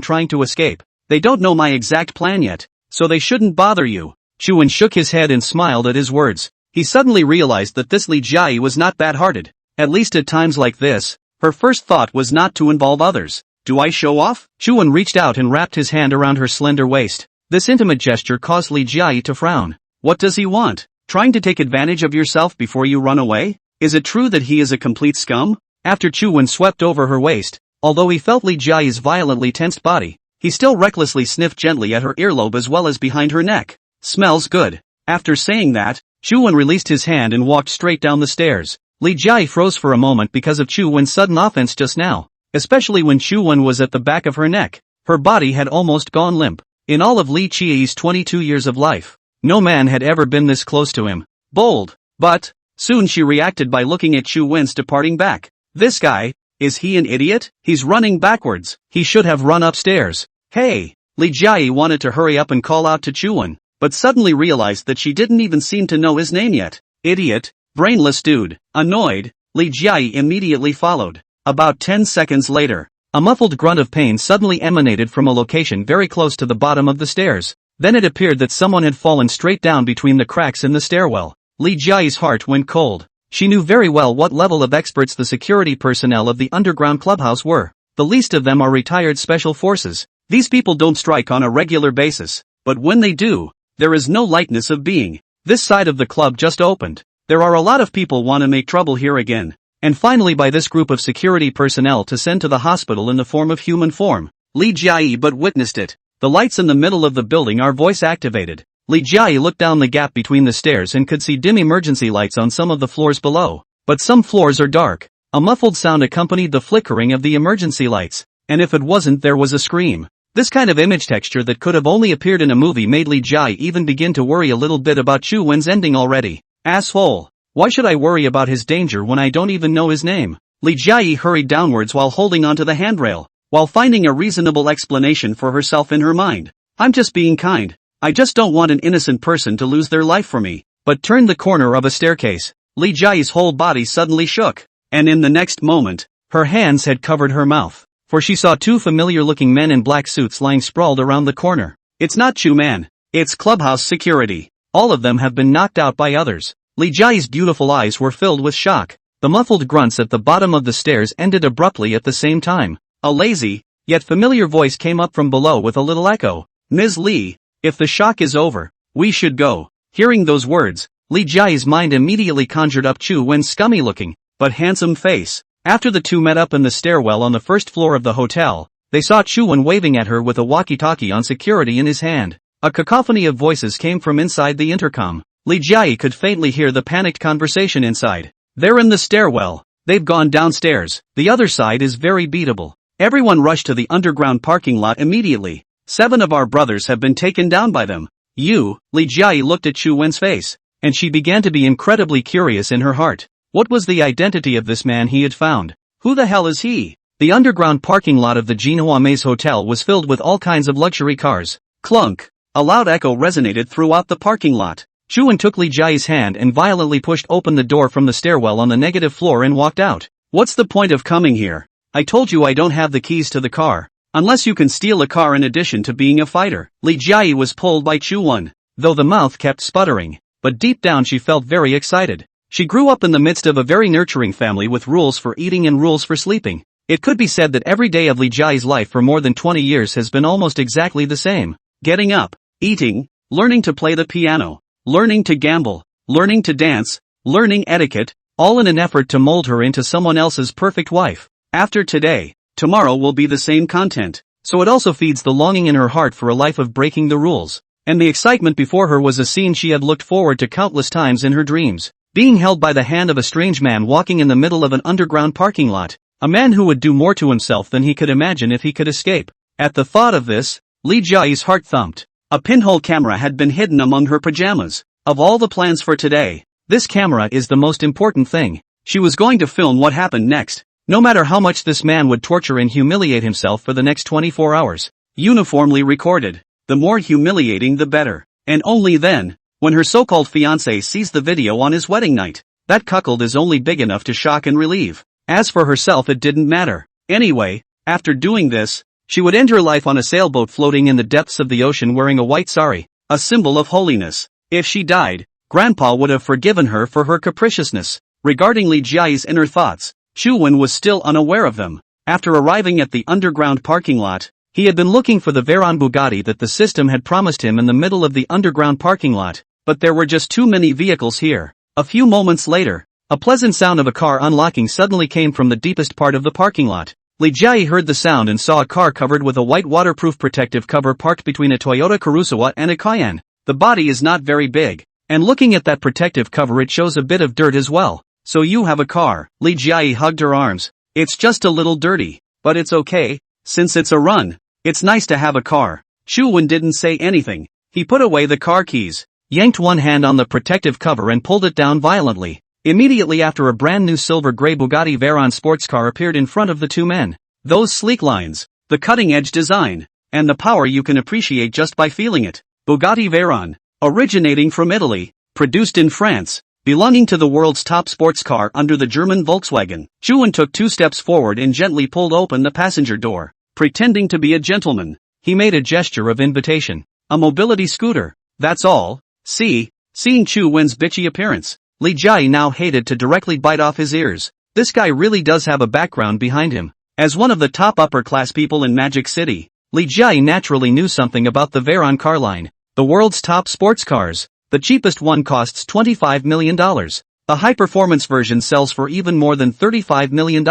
trying to escape. They don't know my exact plan yet, so they shouldn't bother you. Chu Wen shook his head and smiled at his words. He suddenly realized that this Li Jiayi was not bad-hearted. At least at times like this, her first thought was not to involve others. Do I show off? Chu Wen reached out and wrapped his hand around her slender waist. This intimate gesture caused Li Jiayi to frown. What does he want? Trying to take advantage of yourself before you run away? Is it true that he is a complete scum? After Chu Wen swept over her waist, although he felt Li Jiayi's violently tensed body, he still recklessly sniffed gently at her earlobe as well as behind her neck. Smells good. After saying that, Chu Wen released his hand and walked straight down the stairs. Li Jiayi froze for a moment because of Chu Wen's sudden offense just now. Especially when Chu Wen was at the back of her neck. Her body had almost gone limp. In all of Li Qiyi's 22 years of life, no man had ever been this close to him. Bold. But, soon she reacted by looking at Chu Wen's departing back. This guy, is he an idiot? He's running backwards. He should have run upstairs. Hey! Li Jiayi wanted to hurry up and call out to Chu Wen, but suddenly realized that she didn't even seem to know his name yet. Idiot. Brainless dude. Annoyed, Li Jiayi immediately followed. About 10 seconds later, a muffled grunt of pain suddenly emanated from a location very close to the bottom of the stairs. Then it appeared that someone had fallen straight down between the cracks in the stairwell. Li Jiayi's heart went cold. She knew very well what level of experts the security personnel of the underground clubhouse were. The least of them are retired special forces. These people don't strike on a regular basis, but when they do, there is no lightness of being. This side of the club just opened. There are a lot of people want to make trouble here again. And finally by this group of security personnel to send to the hospital in the form of human form. Li Jiayi but witnessed it. The lights in the middle of the building are voice activated. Li Jiayi looked down the gap between the stairs and could see dim emergency lights on some of the floors below. But some floors are dark. A muffled sound accompanied the flickering of the emergency lights. And if it wasn't, there was a scream. This kind of image texture that could have only appeared in a movie made Li Jiayi even begin to worry a little bit about Chu Wen's ending already. Asshole. Why should I worry about his danger when I don't even know his name? Li Jiayi hurried downwards while holding onto the handrail, while finding a reasonable explanation for herself in her mind. I'm just being kind. I just don't want an innocent person to lose their life for me. But turned the corner of a staircase. Li Jiayi's whole body suddenly shook. And in the next moment, her hands had covered her mouth. For she saw two familiar-looking men in black suits lying sprawled around the corner. It's not Chu Man. It's clubhouse security. All of them have been knocked out by others. Li Jiayi's beautiful eyes were filled with shock. The muffled grunts at the bottom of the stairs ended abruptly at the same time. A lazy, yet familiar voice came up from below with a little echo. Ms. Li, if the shock is over, we should go. Hearing those words, Li Jiayi's mind immediately conjured up Chu Wen's scummy-looking, but handsome face. After the two met up in the stairwell on the first floor of the hotel, they saw Chu Wen waving at her with a walkie-talkie on security in his hand. A cacophony of voices came from inside the intercom. Li Jiayi could faintly hear the panicked conversation inside. They're in the stairwell. They've gone downstairs. The other side is very beatable. Everyone rushed to the underground parking lot immediately. 7 of our brothers have been taken down by them. Li Jiayi looked at Chu Wen's face, and she began to be incredibly curious in her heart. What was the identity of this man he had found? Who the hell is he? The underground parking lot of the Jinhua Maze Hotel was filled with all kinds of luxury cars. Clunk! A loud echo resonated throughout the parking lot. Chu Wen took Li Jiayi's hand and violently pushed open the door from the stairwell on the negative floor and walked out. What's the point of coming here? I told you I don't have the keys to the car. Unless you can steal a car in addition to being a fighter. Li Jiayi was pulled by Chu Wen, though the mouth kept sputtering. But deep down she felt very excited. She grew up in the midst of a very nurturing family with rules for eating and rules for sleeping. It could be said that every day of Li Jiayi's life for more than 20 years has been almost exactly the same. Getting up, eating, learning to play the piano, learning to gamble, learning to dance, learning etiquette, all in an effort to mold her into someone else's perfect wife. After today, tomorrow will be the same content, so it also feeds the longing in her heart for a life of breaking the rules. And the excitement before her was a scene she had looked forward to countless times in her dreams. Being held by the hand of a strange man walking in the middle of an underground parking lot. A man who would do more to himself than he could imagine if he could escape. At the thought of this, Li Jiayi's heart thumped. A pinhole camera had been hidden among her pajamas. Of all the plans for today, this camera is the most important thing. She was going to film what happened next. No matter how much this man would torture and humiliate himself for the next 24 hours. Uniformly recorded. The more humiliating the better. And only then, when her so-called fiancé sees the video on his wedding night, that cuckold is only big enough to shock and relieve. As for herself, it didn't matter. Anyway, after doing this, she would end her life on a sailboat floating in the depths of the ocean wearing a white sari, a symbol of holiness. If she died, Grandpa would have forgiven her for her capriciousness. Regarding Li Jiayi's inner thoughts, Chu Wen was still unaware of them. After arriving at the underground parking lot, he had been looking for the Veyron Bugatti that the system had promised him in the middle of the underground parking lot, but there were just too many vehicles here. A few moments later, a pleasant sound of a car unlocking suddenly came from the deepest part of the parking lot. Li Jiayi heard the sound and saw a car covered with a white waterproof protective cover parked between a Toyota Kurosawa and a Cayenne. The body is not very big, and looking at that protective cover it shows a bit of dirt as well. So you have a car. Li Jiayi hugged her arms. It's just a little dirty, but it's okay, since it's a run. It's nice to have a car. Chu Wen didn't say anything. He put away the car keys, yanked one hand on the protective cover and pulled it down violently. Immediately after, a brand new silver-gray Bugatti Veyron sports car appeared in front of the two men. Those sleek lines, the cutting-edge design, and the power you can appreciate just by feeling it. Bugatti Veyron, originating from Italy, produced in France, belonging to the world's top sports car under the German Volkswagen. Chu Wen took 2 steps forward and gently pulled open the passenger door. Pretending to be a gentleman, he made a gesture of invitation. A mobility scooter, that's all. Seeing Chu Wen's bitchy appearance, Li Jiayi now hated to directly bite off his ears. This guy really does have a background behind him. As one of the top upper-class people in Magic City, Li Jiayi naturally knew something about the Veyron car line, the world's top sports cars. The cheapest one costs $25 million. The high-performance version sells for even more than $35 million.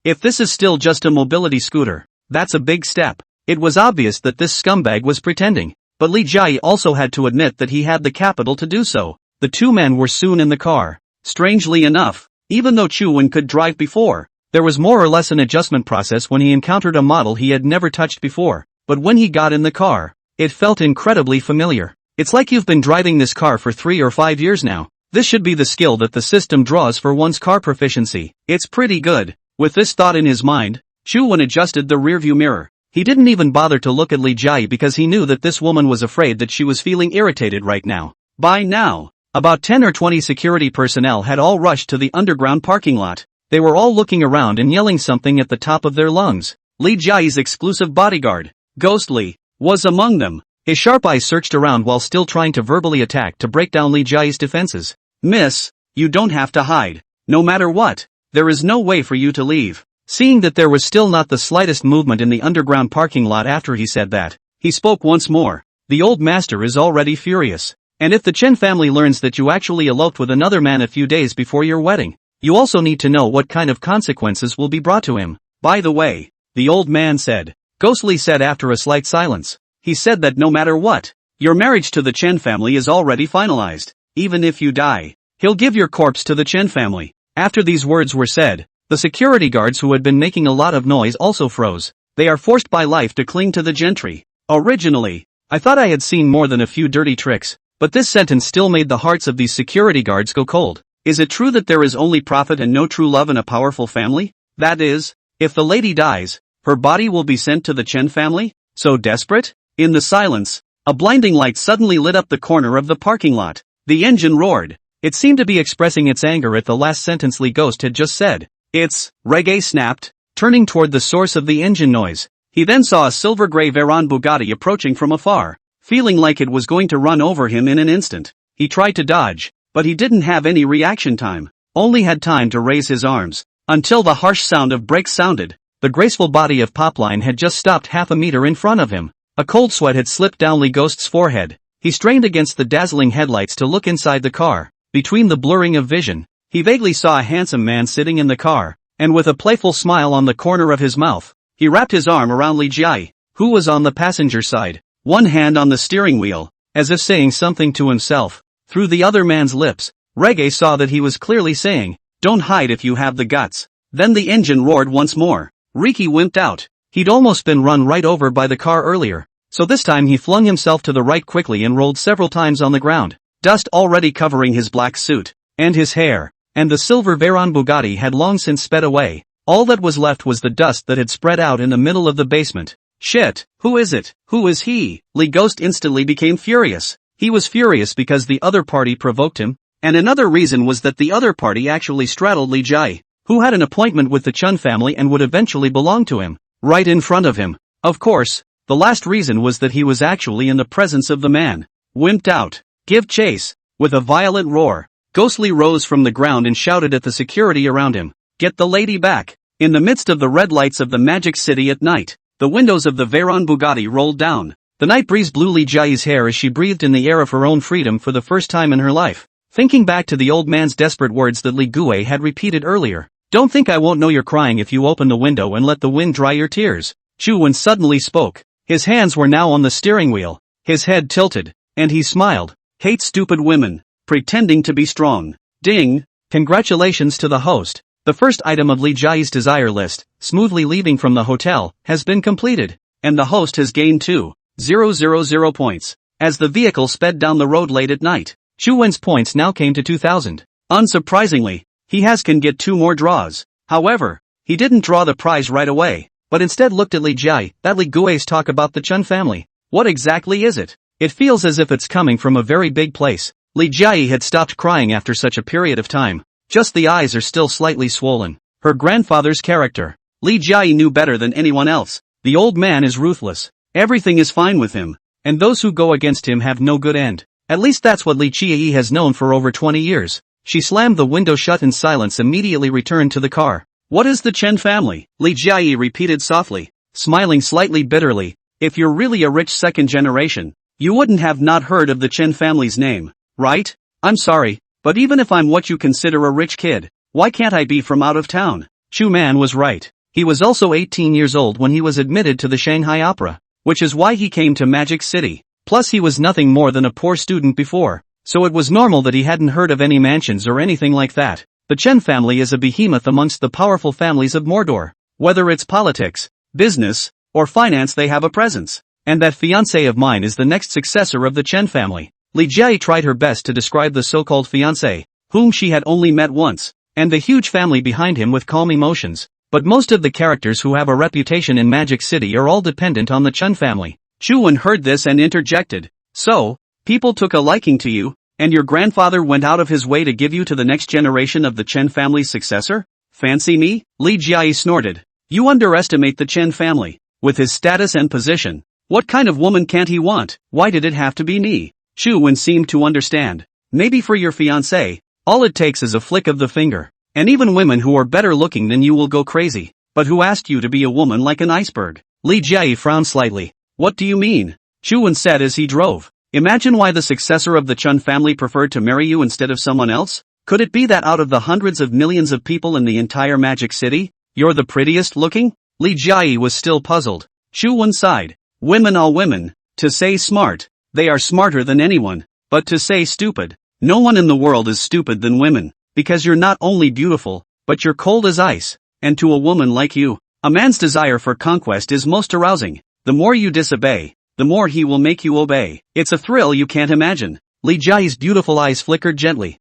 If this is still just a mobility scooter, that's a big step. It was obvious that this scumbag was pretending, but Li Jiayi also had to admit that he had the capital to do so. The two men were soon in the car. Strangely enough, even though Chu Wen could drive before, there was more or less an adjustment process when he encountered a model he had never touched before, but when he got in the car, it felt incredibly familiar. It's like you've been driving this car for 3 or 5 years now. This should be the skill that the system draws for one's car proficiency. It's pretty good. With this thought in his mind, Chu Wen adjusted the rearview mirror. He didn't even bother to look at Li Jiayi because he knew that this woman was afraid that she was feeling irritated right now. By now, about 10 or 20 security personnel had all rushed to the underground parking lot. They were all looking around and yelling something at the top of their lungs. Li Jiayi's exclusive bodyguard, Ghostly, was among them. His sharp eyes searched around while still trying to verbally attack to break down Li Jiayi's defenses. Miss, you don't have to hide. No matter what, there is no way for you to leave. Seeing that there was still not the slightest movement in the underground parking lot after he said that, he spoke once more. The old master is already furious. And if the Chen family learns that you actually eloped with another man a few days before your wedding, you also need to know what kind of consequences will be brought to him. By the way, the old man said, Ghostly said after a slight silence. He said that no matter what, your marriage to the Chen family is already finalized. Even if you die, he'll give your corpse to the Chen family. After these words were said, the security guards who had been making a lot of noise also froze. They are forced by life to cling to the gentry. Originally, I thought I had seen more than a few dirty tricks, but this sentence still made the hearts of these security guards go cold. Is it true that there is only profit and no true love in a powerful family? That is, if the lady dies, her body will be sent to the Chen family? So desperate? In the silence, a blinding light suddenly lit up the corner of the parking lot. The engine roared. It seemed to be expressing its anger at the last sentence Lee Ghost had just said. It's, Reggae snapped, turning toward the source of the engine noise. He then saw a silver-gray Veyron Bugatti approaching from afar. Feeling like it was going to run over him in an instant, he tried to dodge, but he didn't have any reaction time. Only had time to raise his arms. Until the harsh sound of brakes sounded, the graceful body of Popline had just stopped half a meter in front of him. A cold sweat had slipped down Lee Ghost's forehead. He strained against the dazzling headlights to look inside the car. Between the blurring of vision, he vaguely saw a handsome man sitting in the car, and with a playful smile on the corner of his mouth, he wrapped his arm around Li Jiai, who was on the passenger side, one hand on the steering wheel, as if saying something to himself. Through the other man's lips, Reggae saw that he was clearly saying, "Don't hide if you have the guts." Then the engine roared once more. Riki wimped out. He'd almost been run right over by the car earlier, so this time he flung himself to the right quickly and rolled several times on the ground. Dust already covering his black suit, and his hair, and the silver Veyron Bugatti had long since sped away. All that was left was the dust that had spread out in the middle of the basement. Shit, who is it? Who is he? Lee Ghost instantly became furious. He was furious because the other party provoked him, and another reason was that the other party actually straddled Li Jiai, who had an appointment with the Chun family and would eventually belong to him, right in front of him. Of course, the last reason was that he was actually in the presence of the man. Wimped out. Give chase. With a violent roar, Ghostly rose from the ground and shouted at the security around him, "Get the lady back!" In the midst of the red lights of the Magic City at night, the windows of the Veyron Bugatti rolled down. The night breeze blew Li Jiai's hair as she breathed in the air of her own freedom for the first time in her life. Thinking back to the old man's desperate words that Li Gue had repeated earlier, "Don't think I won't know you're crying if you open the window and let the wind dry your tears." Chu Wen suddenly spoke. His hands were now on the steering wheel, his head tilted, and he smiled. "Hate stupid women, pretending to be strong." Ding! Congratulations to the host. The first item of Li Jiai's desire list, smoothly leaving from the hotel, has been completed, and the host has gained 2,000 points. As the vehicle sped down the road late at night, Chu Wen's points now came to 2,000. Unsurprisingly, he can get 2 more draws. However, he didn't draw the prize right away, but instead looked at Li Jiai. That Li Gui's talk about the Chun family. What exactly is it? It feels as if it's coming from a very big place. Li Jiai had stopped crying after such a period of time. Just the eyes are still slightly swollen. Her grandfather's character. Li Jiai knew better than anyone else. The old man is ruthless. Everything is fine with him, and those who go against him have no good end. At least that's what Li Qiyi has known for over 20 years. She slammed the window shut in silence, immediately returned to the car. "What is the Chen family?" Li Jiai repeated softly, smiling slightly bitterly. "If you're really a rich second generation, you wouldn't have not heard of the Chen family's name, right? I'm sorry, but even if I'm what you consider a rich kid, why can't I be from out of town?" Chu Man was right. He was also 18 years old when he was admitted to the Shanghai Opera, which is why he came to Magic City. Plus he was nothing more than a poor student before, so it was normal that he hadn't heard of any mansions or anything like that. The Chen family is a behemoth amongst the powerful families of Mordor. Whether it's politics, business, or finance, they have a presence. And that fiancé of mine is the next successor of the Chen family. Li Jiai tried her best to describe the so-called fiancé, whom she had only met once, and the huge family behind him with calm emotions. But most of the characters who have a reputation in Magic City are all dependent on the Chen family. Chu Wen heard this and interjected. "So, people took a liking to you, and your grandfather went out of his way to give you to the next generation of the Chen family's successor? Fancy me?" Li Jiai snorted. "You underestimate the Chen family. With his status and position, what kind of woman can't he want? Why did it have to be me?" Chu Wen seemed to understand. "Maybe for your fiancé, all it takes is a flick of the finger. And even women who are better looking than you will go crazy. But who asked you to be a woman like an iceberg?" Li Jiai frowned slightly. "What do you mean?" Chu Wen said as he drove. "Imagine why the successor of the Chun family preferred to marry you instead of someone else. Could it be that out of the hundreds of millions of people in the entire Magic City, you're the prettiest looking?" Li Jiai was still puzzled. Chu Wen sighed. "Women, all women. To say smart, they are smarter than anyone. But to say stupid, no one in the world is stupid than women. Because you're not only beautiful, but you're cold as ice. And to a woman like you, a man's desire for conquest is most arousing. The more you disobey, the more he will make you obey. It's a thrill you can't imagine. Li Jiayi's beautiful eyes flickered gently.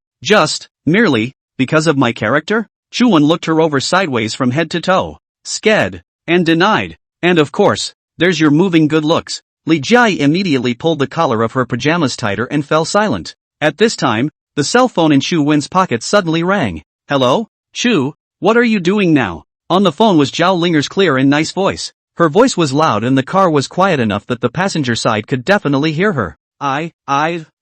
Merely, because of my character? Chuan looked her over sideways from head to toe. Sked. And denied. And of course, there's your moving good looks. Li Jiayi immediately pulled the collar of her pajamas tighter and fell silent. At this time, the cell phone in Chu Wen's pocket suddenly rang. Hello? Chu, what are you doing now? On the phone was Zhao Linger's clear and nice voice. Her voice was loud and the car was quiet enough that the passenger side could definitely hear her.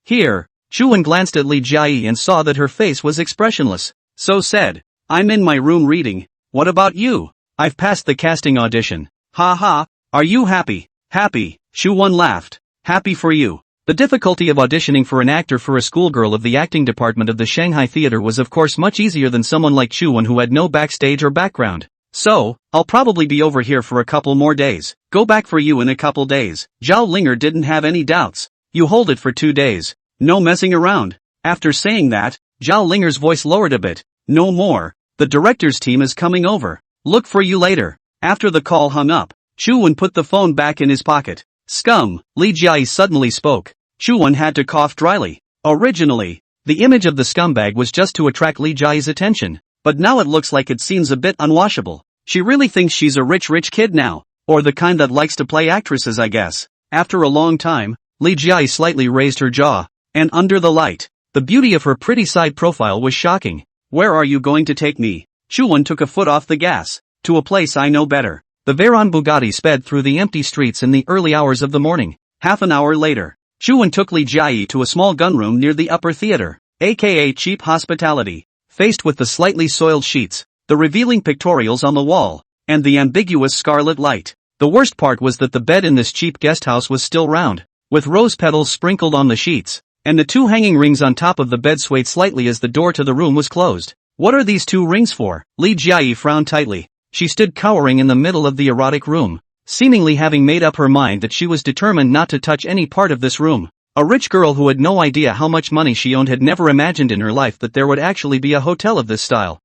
Here. Chu Wen glanced at Li Jiayi and saw that her face was expressionless. So said, I'm in my room reading. What about you? I've passed the casting audition. Ha ha, are you happy? Happy, Chu Wen laughed. Happy for you. The difficulty of auditioning for an actor for a schoolgirl of the acting department of the Shanghai Theater was of course much easier than someone like Chu Wen who had no backstage or background. So, I'll probably be over here for a couple more days. Go back for you in a couple days. Zhao Linger didn't have any doubts. You hold it for 2 days. No messing around. After saying that, Zhao Linger's voice lowered a bit. No more. The director's team is coming over. Look for you later. After the call hung up, Chu Wen put the phone back in his pocket. Scum, Li Jiayi suddenly spoke. Chu Wen had to cough dryly. Originally, the image of the scumbag was just to attract Li Jiayi's attention. But now it looks like it seems a bit unwashable. She really thinks she's a rich kid now. Or the kind that likes to play actresses, I guess. After a long time, Li Jiayi slightly raised her jaw. And under the light, the beauty of her pretty side profile was shocking. Where are you going to take me? Chu Wen took a foot off the gas. To a place I know better. The Veyron Bugatti sped through the empty streets in the early hours of the morning. Half an hour later, Chu Wen took Li Jiayi to a small gunroom near the upper theater, aka cheap hospitality. Faced with the slightly soiled sheets, the revealing pictorials on the wall, and the ambiguous scarlet light. The worst part was that the bed in this cheap guest house was still round, with rose petals sprinkled on the sheets, and the 2 hanging rings on top of the bed swayed slightly as the door to the room was closed. What are these 2 rings for? Li Jiayi frowned tightly. She stood cowering in the middle of the erotic room, seemingly having made up her mind that she was determined not to touch any part of this room. A rich girl who had no idea how much money she owned had never imagined in her life that there would actually be a hotel of this style.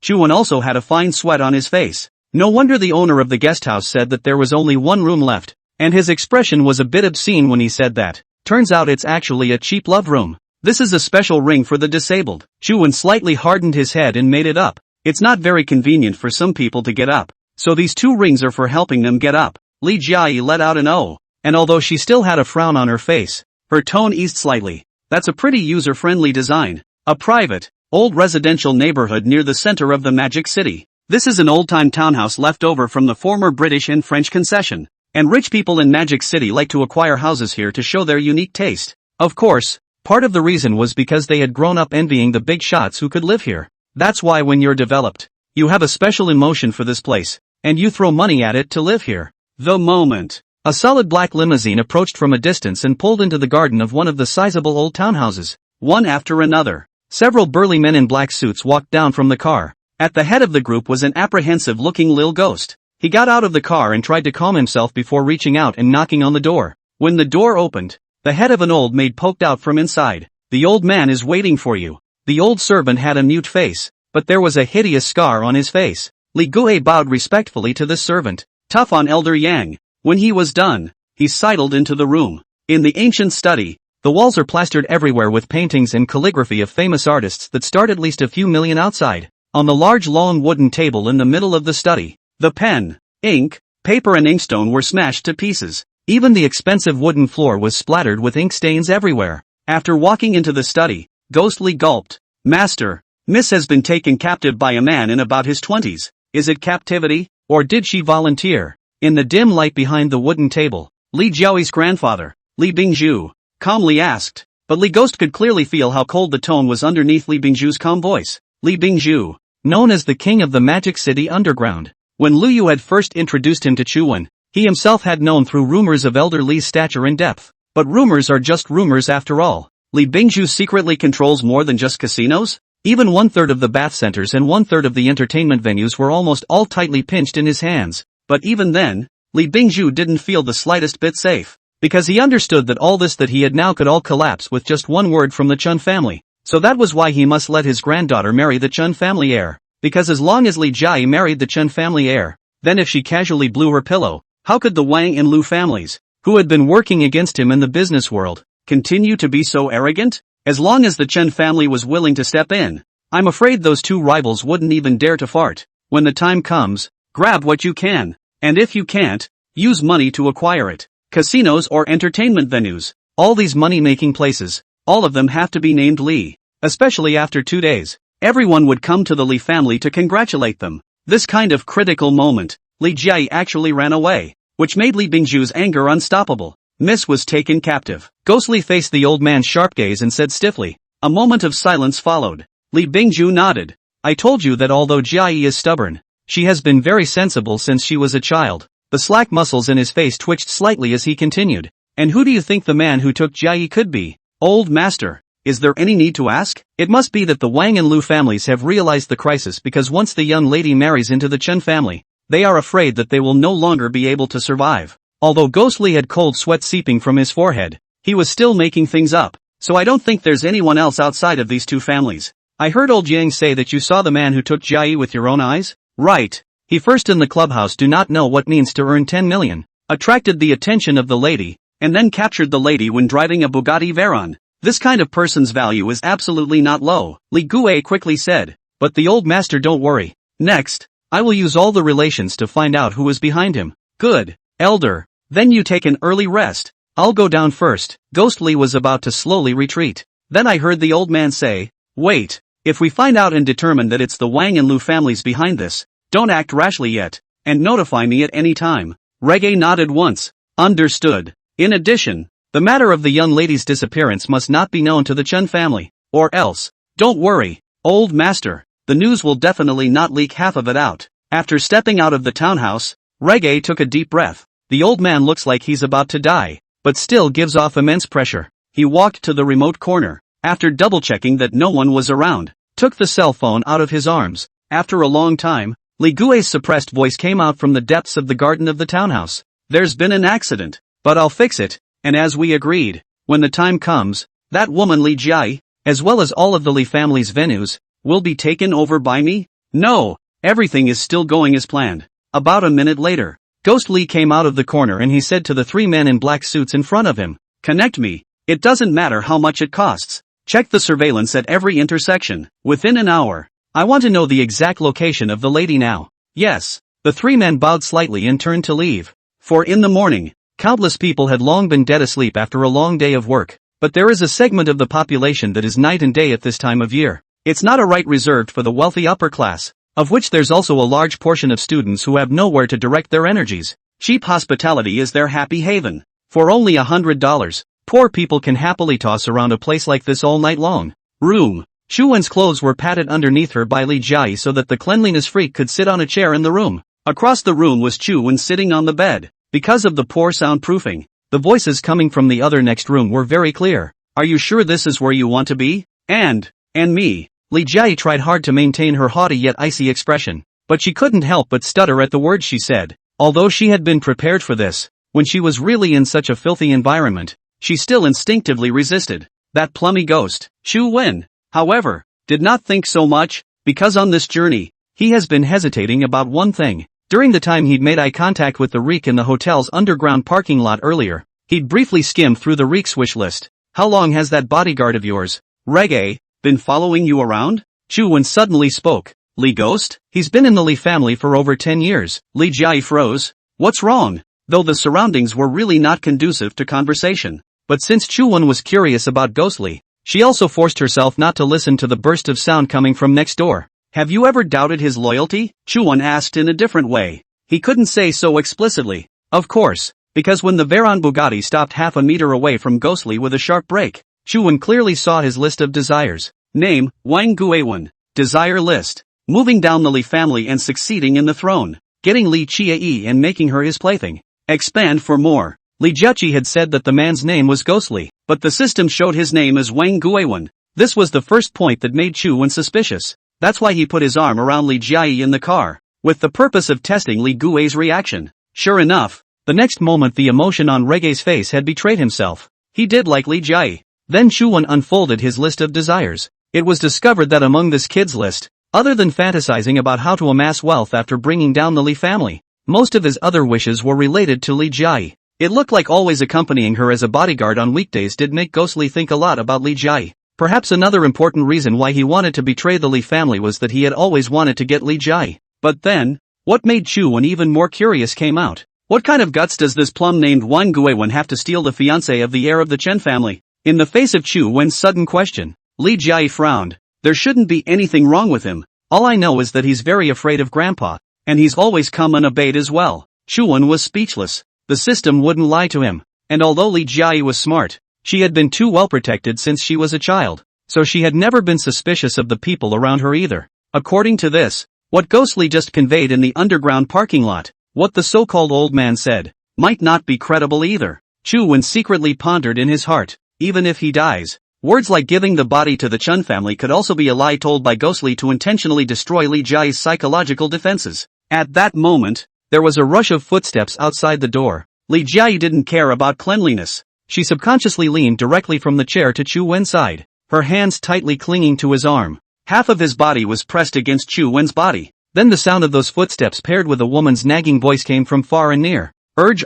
Chu Wen also had a fine sweat on his face. No wonder the owner of the guest house said that there was only 1 room left, and his expression was a bit obscene when he said that. Turns out it's actually a cheap love room. This is a special ring for the disabled. Chu Wen slightly hardened his head and made it up. It's not very convenient for some people to get up, so these 2 rings are for helping them get up. Li Jiayi let out an "oh," and although she still had a frown on her face, her tone eased slightly. That's a pretty user-friendly design. A private, old residential neighborhood near the center of the Magic City. This is an old-time townhouse left over from the former British and French concession, and rich people in Magic City like to acquire houses here to show their unique taste. Of course, part of the reason was because they had grown up envying the big shots who could live here. That's why when you're developed, you have a special emotion for this place, and you throw money at it to live here. The moment a solid black limousine approached from a distance and pulled into the garden of one of the sizable old townhouses, one after another, several burly men in black suits walked down from the car. At the head of the group was an apprehensive-looking lil ghost. He got out of the car and tried to calm himself before reaching out and knocking on the door. When the door opened, the head of an old maid poked out from inside. The old man is waiting for you. The old servant had a mute face, but there was a hideous scar on his face. Li Guhe bowed respectfully to this servant. Tough on Elder Yang. When he was done, he sidled into the room. In the ancient study, the walls are plastered everywhere with paintings and calligraphy of famous artists that start at least a few million outside. On the large long wooden table in the middle of the study, the pen, ink, paper and inkstone were smashed to pieces. Even the expensive wooden floor was splattered with ink stains everywhere. After walking into the study, Ghostly gulped. Master, Miss has been taken captive by a man in about his 20s. Is it captivity, or did she volunteer? In the dim light behind the wooden table, Li Jiaoyi's grandfather, Li Bingzhu, calmly asked. But Li Ghost could clearly feel how cold the tone was underneath Li Bingzhu's calm voice. Li Bingzhu, known as the king of the Magic City underground. When Lu Yu had first introduced him to Chu Wen, he himself had known through rumors of Elder Li's stature and depth. But rumors are just rumors after all. Li Bingzhu secretly controls more than just casinos? Even 1/3 of the bath centers and 1/3 of the entertainment venues were almost all tightly pinched in his hands. But even then, Li Bingzhu didn't feel the slightest bit safe. Because he understood that all this that he had now could all collapse with just one word from the Chun family. So that was why he must let his granddaughter marry the Chun family heir. Because as long as Li Jia married the Chun family heir, then if she casually blew her pillow, how could the Wang and Lu families, who had been working against him in the business world, continue to be so arrogant? As long as the Chun family was willing to step in, I'm afraid those two rivals wouldn't even dare to fart. When the time comes, grab what you can, and if you can't, use money to acquire it. Casinos or entertainment venues, all these money-making places, all of them have to be named Li. Especially after 2 days, everyone would come to the Li family to congratulate them. This kind of critical moment, Li Jia actually ran away, which made Li Bingju's anger unstoppable. Miss was taken captive. Ghostly faced the old man's sharp gaze and said stiffly. A moment of silence followed. Li Bingju nodded. I told you that although Jia is stubborn, she has been very sensible since she was a child. The slack muscles in his face twitched slightly as he continued. And who do you think the man who took Jia could be? Old master. Is there any need to ask? It must be that the Wang and Lu families have realized the crisis because once the young lady marries into the Chun family, they are afraid that they will no longer be able to survive. Although Ghostly had cold sweat seeping from his forehead, he was still making things up. So I don't think there's anyone else outside of these two families. I heard old Yang say that you saw the man who took Jia with your own eyes? Right. He first in the clubhouse do not know what means to earn 10 million, attracted the attention of the lady, and then captured the lady when driving a Bugatti Veyron. This kind of person's value is absolutely not low, Li Gue quickly said. But the old master don't worry. Next, I will use all the relations to find out who is behind him. Good, elder. Then you take an early rest. I'll go down first. Ghostly was about to slowly retreat. Then I heard the old man say, wait, if we find out and determine that it's the Wang and Lu families behind this, don't act rashly yet, and notify me at any time. Reggae nodded once. Understood. In addition, the matter of the young lady's disappearance must not be known to the Chun family, or else, don't worry, old master, the news will definitely not leak half of it out. After stepping out of the townhouse, Reggae took a deep breath. The old man looks like he's about to die, but still gives off immense pressure. He walked to the remote corner, after double-checking that no one was around, took the cell phone out of his arms. After a long time, Li Gui's suppressed voice came out from the depths of the garden of the townhouse. There's been an accident, but I'll fix it. And as we agreed, when the time comes, that woman Li Jia, as well as all of the Li family's venues, will be taken over by me? No, everything is still going as planned. About a minute later, Ghost Li came out of the corner and he said to the three men in black suits in front of him, connect me. It doesn't matter how much it costs. Check the surveillance at every intersection, within an hour. I want to know the exact location of the lady now. Yes. The three men bowed slightly and turned to leave. For in the morning, countless people had long been dead asleep after a long day of work, but there is a segment of the population that is night and day at this time of year. It's not a right reserved for the wealthy upper class, of which there's also a large portion of students who have nowhere to direct their energies. Cheap hospitality is their happy haven. For only $100, poor people can happily toss around a place like this all night long. Room. Shu Wen's clothes were patted underneath her by Li Jia so that the cleanliness freak could sit on a chair in the room. Across the room was Chu Wen sitting on the bed. Because of the poor soundproofing, the voices coming from the other next room were very clear. Are you sure this is where you want to be? And me. Li Jia tried hard to maintain her haughty yet icy expression, but she couldn't help but stutter at the words she said. Although she had been prepared for this, when she was really in such a filthy environment, she still instinctively resisted. That plummy ghost, Shu Wen, however, did not think so much, because on this journey, he has been hesitating about one thing. During the time he'd made eye contact with the Reek in the hotel's underground parking lot earlier, he'd briefly skimmed through the Reek's wish list. How long has that bodyguard of yours, Reggae, been following you around? Chu Wen suddenly spoke. Li Ghost? He's been in the Li family for over 10 years. Li Jia froze. What's wrong? Though the surroundings were really not conducive to conversation. But since Chu Wen was curious about Ghostly, she also forced herself not to listen to the burst of sound coming from next door. Have you ever doubted his loyalty? Chu Wen asked in a different way. He couldn't say so explicitly. Of course, because when the Veyron Bugatti stopped half a meter away from Ghostly with a sharp brake, Chu Wen clearly saw his list of desires. Name, Wang Guiwen. Desire list. Moving down the Li family and succeeding in the throne. Getting Li Chiayi and making her his plaything. Expand for more. Li Jiaqi had said that the man's name was Ghostly, but the system showed his name as Wang Guiwen. This was the first point that made Chu Wen suspicious. That's why he put his arm around Li Jiayi in the car, with the purpose of testing Li Gui's reaction. Sure enough, the next moment the emotion on Reggae's face had betrayed himself. He did like Li Jiayi. Then Chu Wen unfolded his list of desires. It was discovered that among this kid's list, other than fantasizing about how to amass wealth after bringing down the Lee family, most of his other wishes were related to Lee Jia. It looked like always accompanying her as a bodyguard on weekdays did make Ghostly think a lot about Lee Jia. Perhaps another important reason why he wanted to betray the Lee family was that he had always wanted to get Lee Jia. But then, what made Chu Wen even more curious came out. What kind of guts does this plum named Wang Guiwen have to steal the fiancé of the heir of the Chen family? In the face of Chu Wen's sudden question, Li Jia frowned. There shouldn't be anything wrong with him. All I know is that he's very afraid of Grandpa, and he's always come unobeyed as well. Chu Wen was speechless. The system wouldn't lie to him. And although Li Jia was smart, she had been too well protected since she was a child, so she had never been suspicious of the people around her either. According to this, what Ghostly just conveyed in the underground parking lot, what the so-called old man said, might not be credible either. Chu Wen secretly pondered in his heart, even if he dies, words like giving the body to the Chun family could also be a lie told by Ghostly to intentionally destroy Li Jia's psychological defenses. At that moment, there was a rush of footsteps outside the door. Li Jia didn't care about cleanliness. She subconsciously leaned directly from the chair to Chu Wen's side, her hands tightly clinging to his arm. Half of his body was pressed against Chu Wen's body. Then the sound of those footsteps paired with a woman's nagging voice came from far and near. Urge,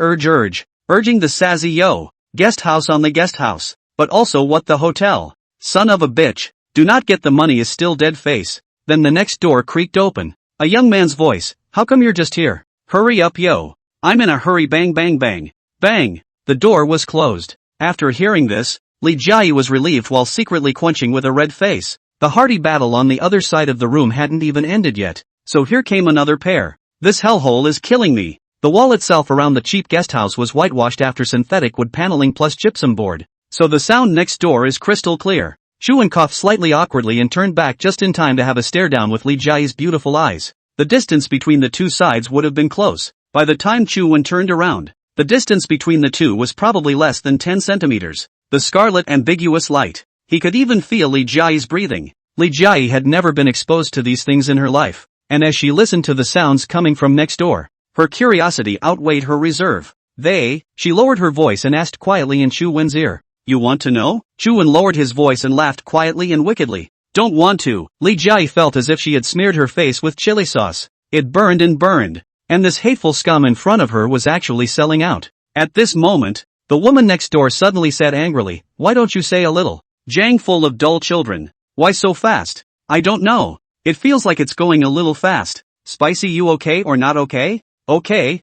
urging the sassy yo. Guest house on the guest house. But also what the hotel? Son of a bitch. Do not get the money is still dead face. Then the next door creaked open. A young man's voice. How come you're just here? Hurry up yo. I'm in a hurry bang bang bang. Bang. The door was closed. After hearing this, Li Jia was relieved while secretly quenching with a red face. The hearty battle on the other side of the room hadn't even ended yet, so here came another pair. This hellhole is killing me. The wall itself around the cheap guest house was whitewashed after synthetic wood paneling plus gypsum board, so the sound next door is crystal clear. Chu Wen coughed slightly awkwardly and turned back just in time to have a stare down with Li Jia's beautiful eyes. The distance between the two sides would have been close. By the time Chu Wen turned around, the distance between the two was probably less than 10 centimeters. The scarlet ambiguous light. He could even feel Li Jia's breathing. Li Jia had never been exposed to these things in her life, and as she listened to the sounds coming from next door, her curiosity outweighed her reserve. She lowered her voice and asked quietly in Chu Wen's ear. You want to know? Chu Wen lowered his voice and laughed quietly and wickedly. Don't want to. Li Jia felt as if she had smeared her face with chili sauce. It burned and burned, and this hateful scum in front of her was actually selling out. At this moment, the woman next door suddenly said angrily, Why don't you say a little? Jang full of dull children. Why so fast? I don't know. It feels like it's going a little fast. Spicy, you okay or not okay? Okay.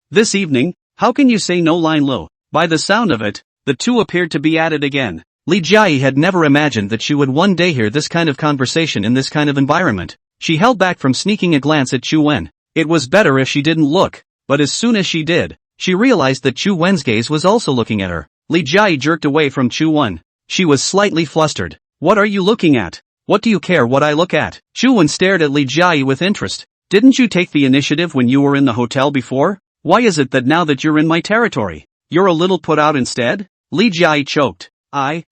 This evening, how can you say no line low? By the sound of it, the two appeared to be at it again. Li Jia had never imagined that she would one day hear this kind of conversation in this kind of environment. She held back from sneaking a glance at Chu Wen. It was better if she didn't look, but as soon as she did, she realized that Chu Wen's gaze was also looking at her. Li Jia jerked away from Chu Wen. She was slightly flustered. What are you looking at? What do you care what I look at? Chu Wen stared at Li Jia with interest. Didn't you take the initiative when you were in the hotel before? Why is it that now that you're in my territory, you're a little put out instead? Li Jia choked.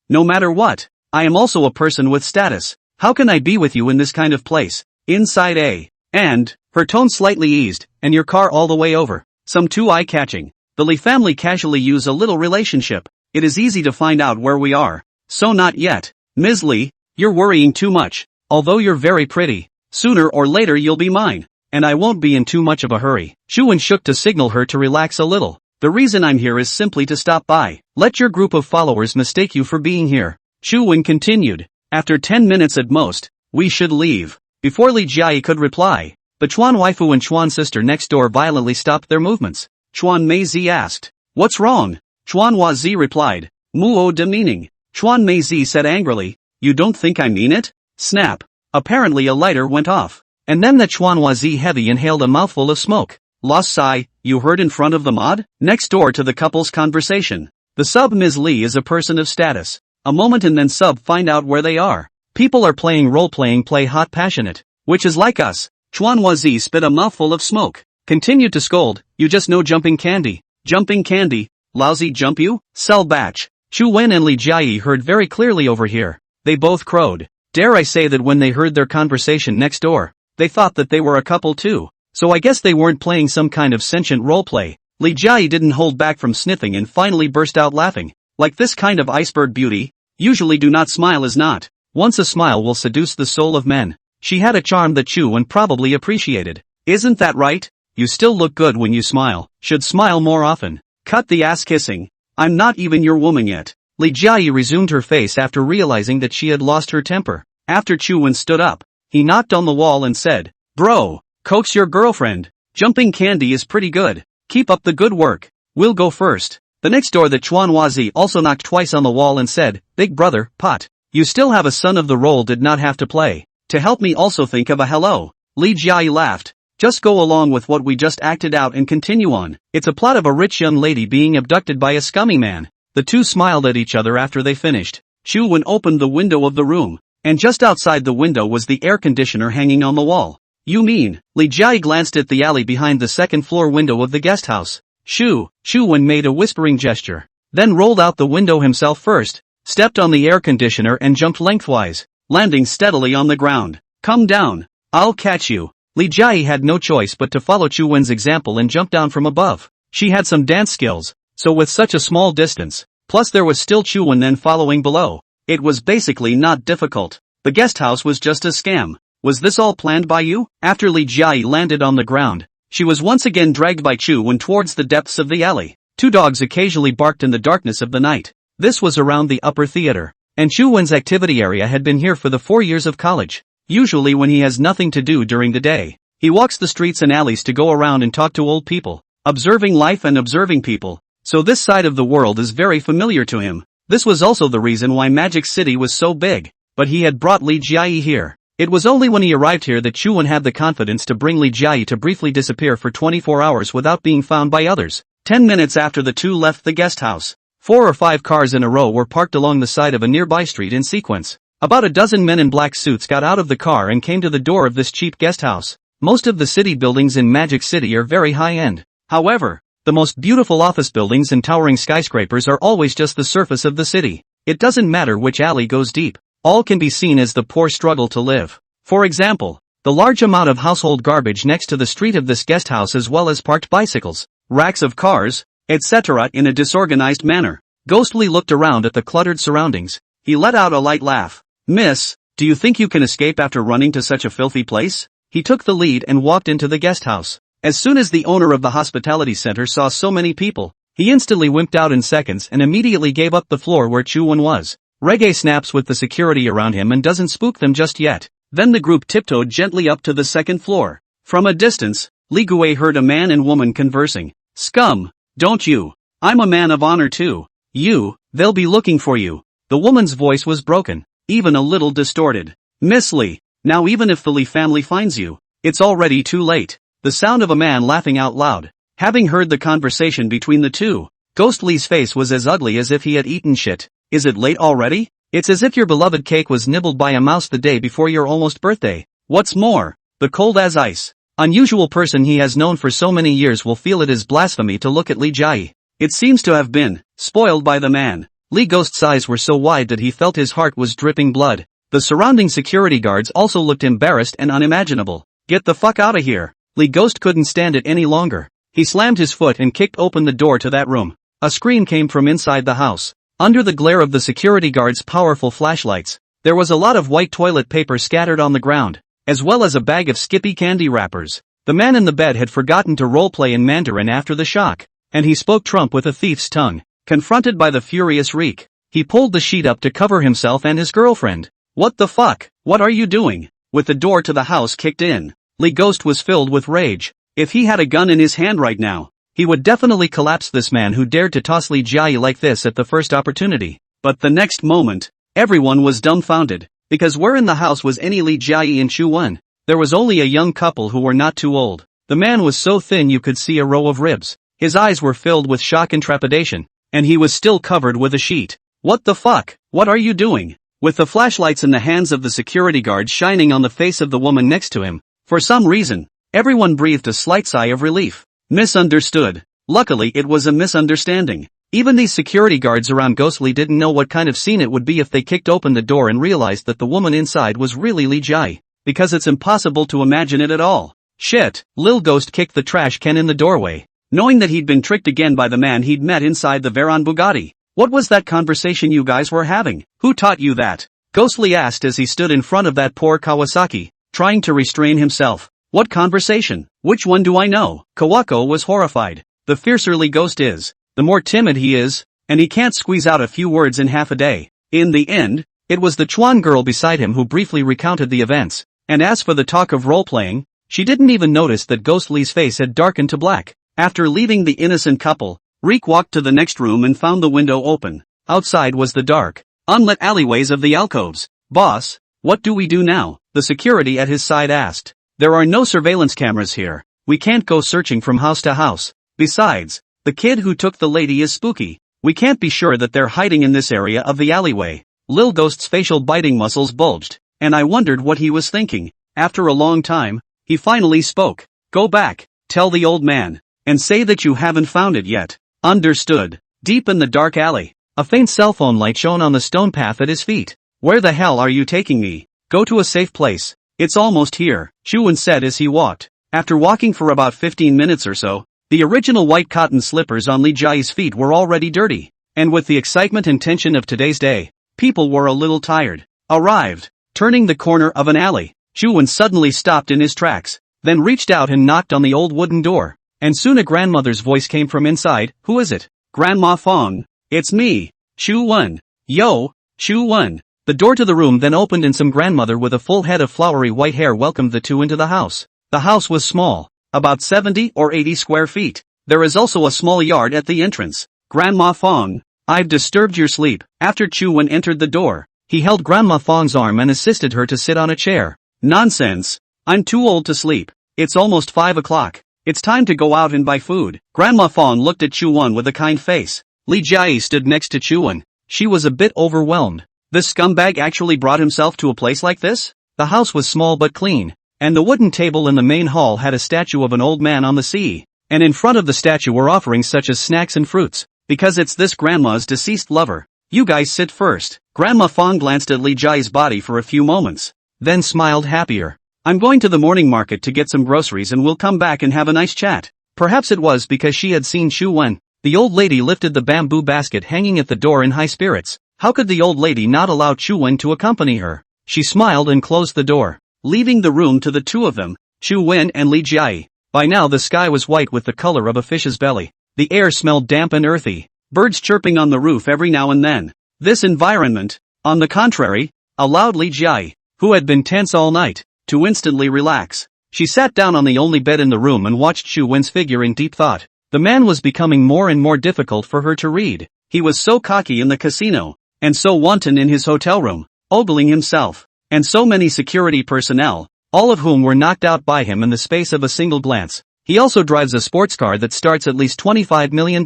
No matter what, I am also a person with status. How can I be with you in this kind of place? Inside and, her tone slightly eased, and your car all the way over. Some too eye-catching. The Li family casually use a little relationship. It is easy to find out where we are. So not yet. Ms. Li, you're worrying too much. Although you're very pretty, sooner or later you'll be mine. And I won't be in too much of a hurry. Chu Wen shook to signal her to relax a little. The reason I'm here is simply to stop by. Let your group of followers mistake you for being here. Chu Wen continued. After 10 minutes at most, we should leave. Before Li Jia could reply, the Chuan waifu and Chuan sister next door violently stopped their movements. Chuan Meizi asked, What's wrong? Chuan Hua Zi replied, Muo demeaning. Chuan Meizi said angrily, You don't think I mean it? Snap. Apparently a lighter went off. And then the Chuan Hua Zi heavy inhaled a mouthful of smoke. Lost Sai, you heard in front of the mod? Next door to the couple's conversation. The sub Ms. Li is a person of status. A moment and then sub find out where they are. People are playing role-playing play hot passionate, which is like us. Chuan Hua Zi spit a mouthful of smoke. Continued to scold, you just know jumping candy. Jumping candy, lousy jump you? Sell batch. Chu Wen and Li Jia heard very clearly over here. They both crowed. Dare I say that when they heard their conversation next door, they thought that they were a couple too. So I guess they weren't playing some kind of sentient roleplay. Li Jia didn't hold back from sniffing and finally burst out laughing. Like this kind of iceberg beauty, Usually do not smile is not. Once a smile will seduce the soul of men. She had a charm that Chu-Wen probably appreciated. Isn't that right? You still look good when you smile. Should smile more often. Cut the ass kissing. I'm not even your woman yet. Li Jiayi resumed her face after realizing that she had lost her temper. After Chu-Wen stood up, he knocked on the wall and said, "Bro, coax your girlfriend. Jumping candy is pretty good. Keep up the good work. We'll go first." The next door that Chuanhuazi also knocked twice on the wall and said, "Big brother, pot. You still have a son of the role did not have to play. To help me also think of a hello." Li Jiayi laughed. "Just go along with what we just acted out and continue on. It's a plot of a rich young lady being abducted by a scummy man." The two smiled at each other after they finished. Chu-Wen opened the window of the room, and just outside the window was the air conditioner hanging on the wall. "You mean?" Li Jiayi glanced at the alley behind the second floor window of the guest house. Chu-Wen made a whispering gesture, then rolled out the window himself first, stepped on the air conditioner and jumped lengthwise, landing steadily on the ground. "Come down. I'll catch you." Li Jiayi had no choice but to follow Chu-Wen's example and jump down from above. She had some dance skills, so with such a small distance, plus there was still Chu-Wen then following below, it was basically not difficult. The guest house was just a scam. "Was this all planned by you?" After Li Jiayi landed on the ground, she was once again dragged by Chu-Wen towards the depths of the alley. Two dogs occasionally barked in the darkness of the night. This was around the upper theater, and Chu-Wen's activity area had been here for the 4 years of college. Usually when he has nothing to do during the day, he walks the streets and alleys to go around and talk to old people, observing life and observing people, so this side of the world is very familiar to him. This was also the reason why Magic City was so big, but he had brought Li Jiayi here. It was only when he arrived here that Chu-Wen had the confidence to bring Li Jiayi to briefly disappear for 24 hours without being found by others. 10 minutes after the two left the guest house, 4 or 5 cars in a row were parked along the side of a nearby street in sequence. About a dozen men in black suits got out of the car and came to the door of this cheap guest house. Most of the city buildings in Magic City are very high-end. However, the most beautiful office buildings and towering skyscrapers are always just the surface of the city. It doesn't matter which alley goes deep. All can be seen as the poor struggle to live. For example, the large amount of household garbage next to the street of this guest house as well as parked bicycles, racks of cars, etc. in a disorganized manner. Ghostly looked around at the cluttered surroundings. He let out a light laugh. "Miss, do you think you can escape after running to such a filthy place?" He took the lead and walked into the guest house. As soon as the owner of the hospitality center saw so many people, he instantly wimped out in seconds and immediately gave up the floor where Chu-Wen was. Reggae snaps with the security around him and doesn't spook them just yet. Then the group tiptoed gently up to the second floor. From a distance, Li Gui heard a man and woman conversing. "Scum, don't you? I'm a man of honor too. They'll be looking for you." The woman's voice was broken, even a little distorted. "Miss Li, now even if the Li family finds you, it's already too late." The sound of a man laughing out loud. Having heard the conversation between the two, Ghost Li's face was as ugly as if he had eaten shit. "Is it late already? It's as if your beloved cake was nibbled by a mouse the day before your almost birthday. What's more, the cold as ice." Unusual person he has known for so many years will feel it is blasphemy to look at Li Jiayi. It seems to have been spoiled by the man. Li Ghost's eyes were so wide that he felt his heart was dripping blood. The surrounding security guards also looked embarrassed and unimaginable. "Get the fuck out of here." Li Ghost couldn't stand it any longer. He slammed his foot and kicked open the door to that room. A scream came from inside the house. Under the glare of the security guards' powerful flashlights, there was a lot of white toilet paper scattered on the ground, as well as a bag of Skippy candy wrappers. The man in the bed had forgotten to roleplay in Mandarin after the shock, and he spoke Trump with a thief's tongue. Confronted by the furious reek, he pulled the sheet up to cover himself and his girlfriend. "What the fuck? What are you doing?" With the door to the house kicked in, Li Ghost was filled with rage. If he had a gun in his hand right now, he would definitely collapse this man who dared to toss Li Jiayi like this at the first opportunity. But the next moment, everyone was dumbfounded, because where in the house was any Li Jiayi and Chu-Wen? There was only a young couple who were not too old. The man was so thin you could see a row of ribs. His eyes were filled with shock and trepidation, and he was still covered with a sheet. "What the fuck? What are you doing?" With the flashlights in the hands of the security guard shining on the face of the woman next to him, for some reason, everyone breathed a slight sigh of relief. Misunderstood. Luckily it was a misunderstanding. Even these security guards around Ghostly didn't know what kind of scene it would be if they kicked open the door and realized that the woman inside was really Li Jiayi, because it's impossible to imagine it at all. Shit, Lil Ghost kicked the trash can in the doorway, knowing that he'd been tricked again by the man he'd met inside the Veyron Bugatti. What was that conversation you guys were having? Who taught you that? Ghostly asked as he stood in front of that poor Kawasaki, trying to restrain himself. What conversation? Which one do I know? Kawako was horrified. The fiercer Lee Ghost is, the more timid he is, and he can't squeeze out a few words in half a day. In the end, it was the Chuan girl beside him who briefly recounted the events, and as for the talk of role-playing, she didn't even notice that Ghost Lee's face had darkened to black. After leaving the innocent couple, Reek walked to the next room and found the window open. Outside was the dark, unlit alleyways of the alcoves. Boss, what do we do now? The security at his side asked. There are no surveillance cameras here. We can't go searching from house to house. Besides, the kid who took the lady is spooky. We can't be sure that they're hiding in this area of the alleyway. Lil Ghost's facial biting muscles bulged, and I wondered what he was thinking. After a long time, he finally spoke. Go back, tell the old man, and say that you haven't found it yet. Understood. Deep in the dark alley, a faint cell phone light shone on the stone path at his feet. Where the hell are you taking me? Go to a safe place. It's almost here, Chuan said as he walked. After walking for about 15 minutes or so, the original white cotton slippers on Lee Jai's feet were already dirty, and with the excitement and tension of today's day, people were a little tired. Arrived. Turning the corner of an alley, Chuan suddenly stopped in his tracks, then reached out and knocked on the old wooden door. And soon a grandmother's voice came from inside. Who is it? Grandma Fong. It's me, Chuan. Yo, Chuan. The door to the room then opened and some grandmother with a full head of flowery white hair welcomed the two into the house. The house was small, about 70 or 80 square feet. There is also a small yard at the entrance. Grandma Fong, I've disturbed your sleep. After Chuan entered the door, he held Grandma Fong's arm and assisted her to sit on a chair. Nonsense. I'm too old to sleep. It's almost 5 o'clock. It's time to go out and buy food. Grandma Fong looked at Chuan with a kind face. Lee Jai stood next to Chuan. She was a bit overwhelmed. This scumbag actually brought himself to a place like this? The house was small but clean, and the wooden table in the main hall had a statue of an old man on the sea, and in front of the statue were offerings such as snacks and fruits, because it's this grandma's deceased lover. You guys sit first. Grandma Fong glanced at Lee Jai's body for a few moments, then smiled happier. I'm going to the morning market to get some groceries and we'll come back and have a nice chat. Perhaps it was because she had seen Chuan. The old lady lifted the bamboo basket hanging at the door in high spirits. How could the old lady not allow Chuan to accompany her? She smiled and closed the door, leaving the room to the two of them, Chuan and Lee Jai. By now the sky was white with the color of a fish's belly. The air smelled damp and earthy, birds chirping on the roof every now and then. This environment, on the contrary, allowed Lee Jai, who had been tense all night, to instantly relax. She sat down on the only bed in the room and watched Chuan's figure in deep thought. The man was becoming more and more difficult for her to read. He was so cocky in the casino, and so wanton in his hotel room, ogling himself, and so many security personnel, all of whom were knocked out by him in the space of a single glance. He also drives a sports car that starts at least $25 million,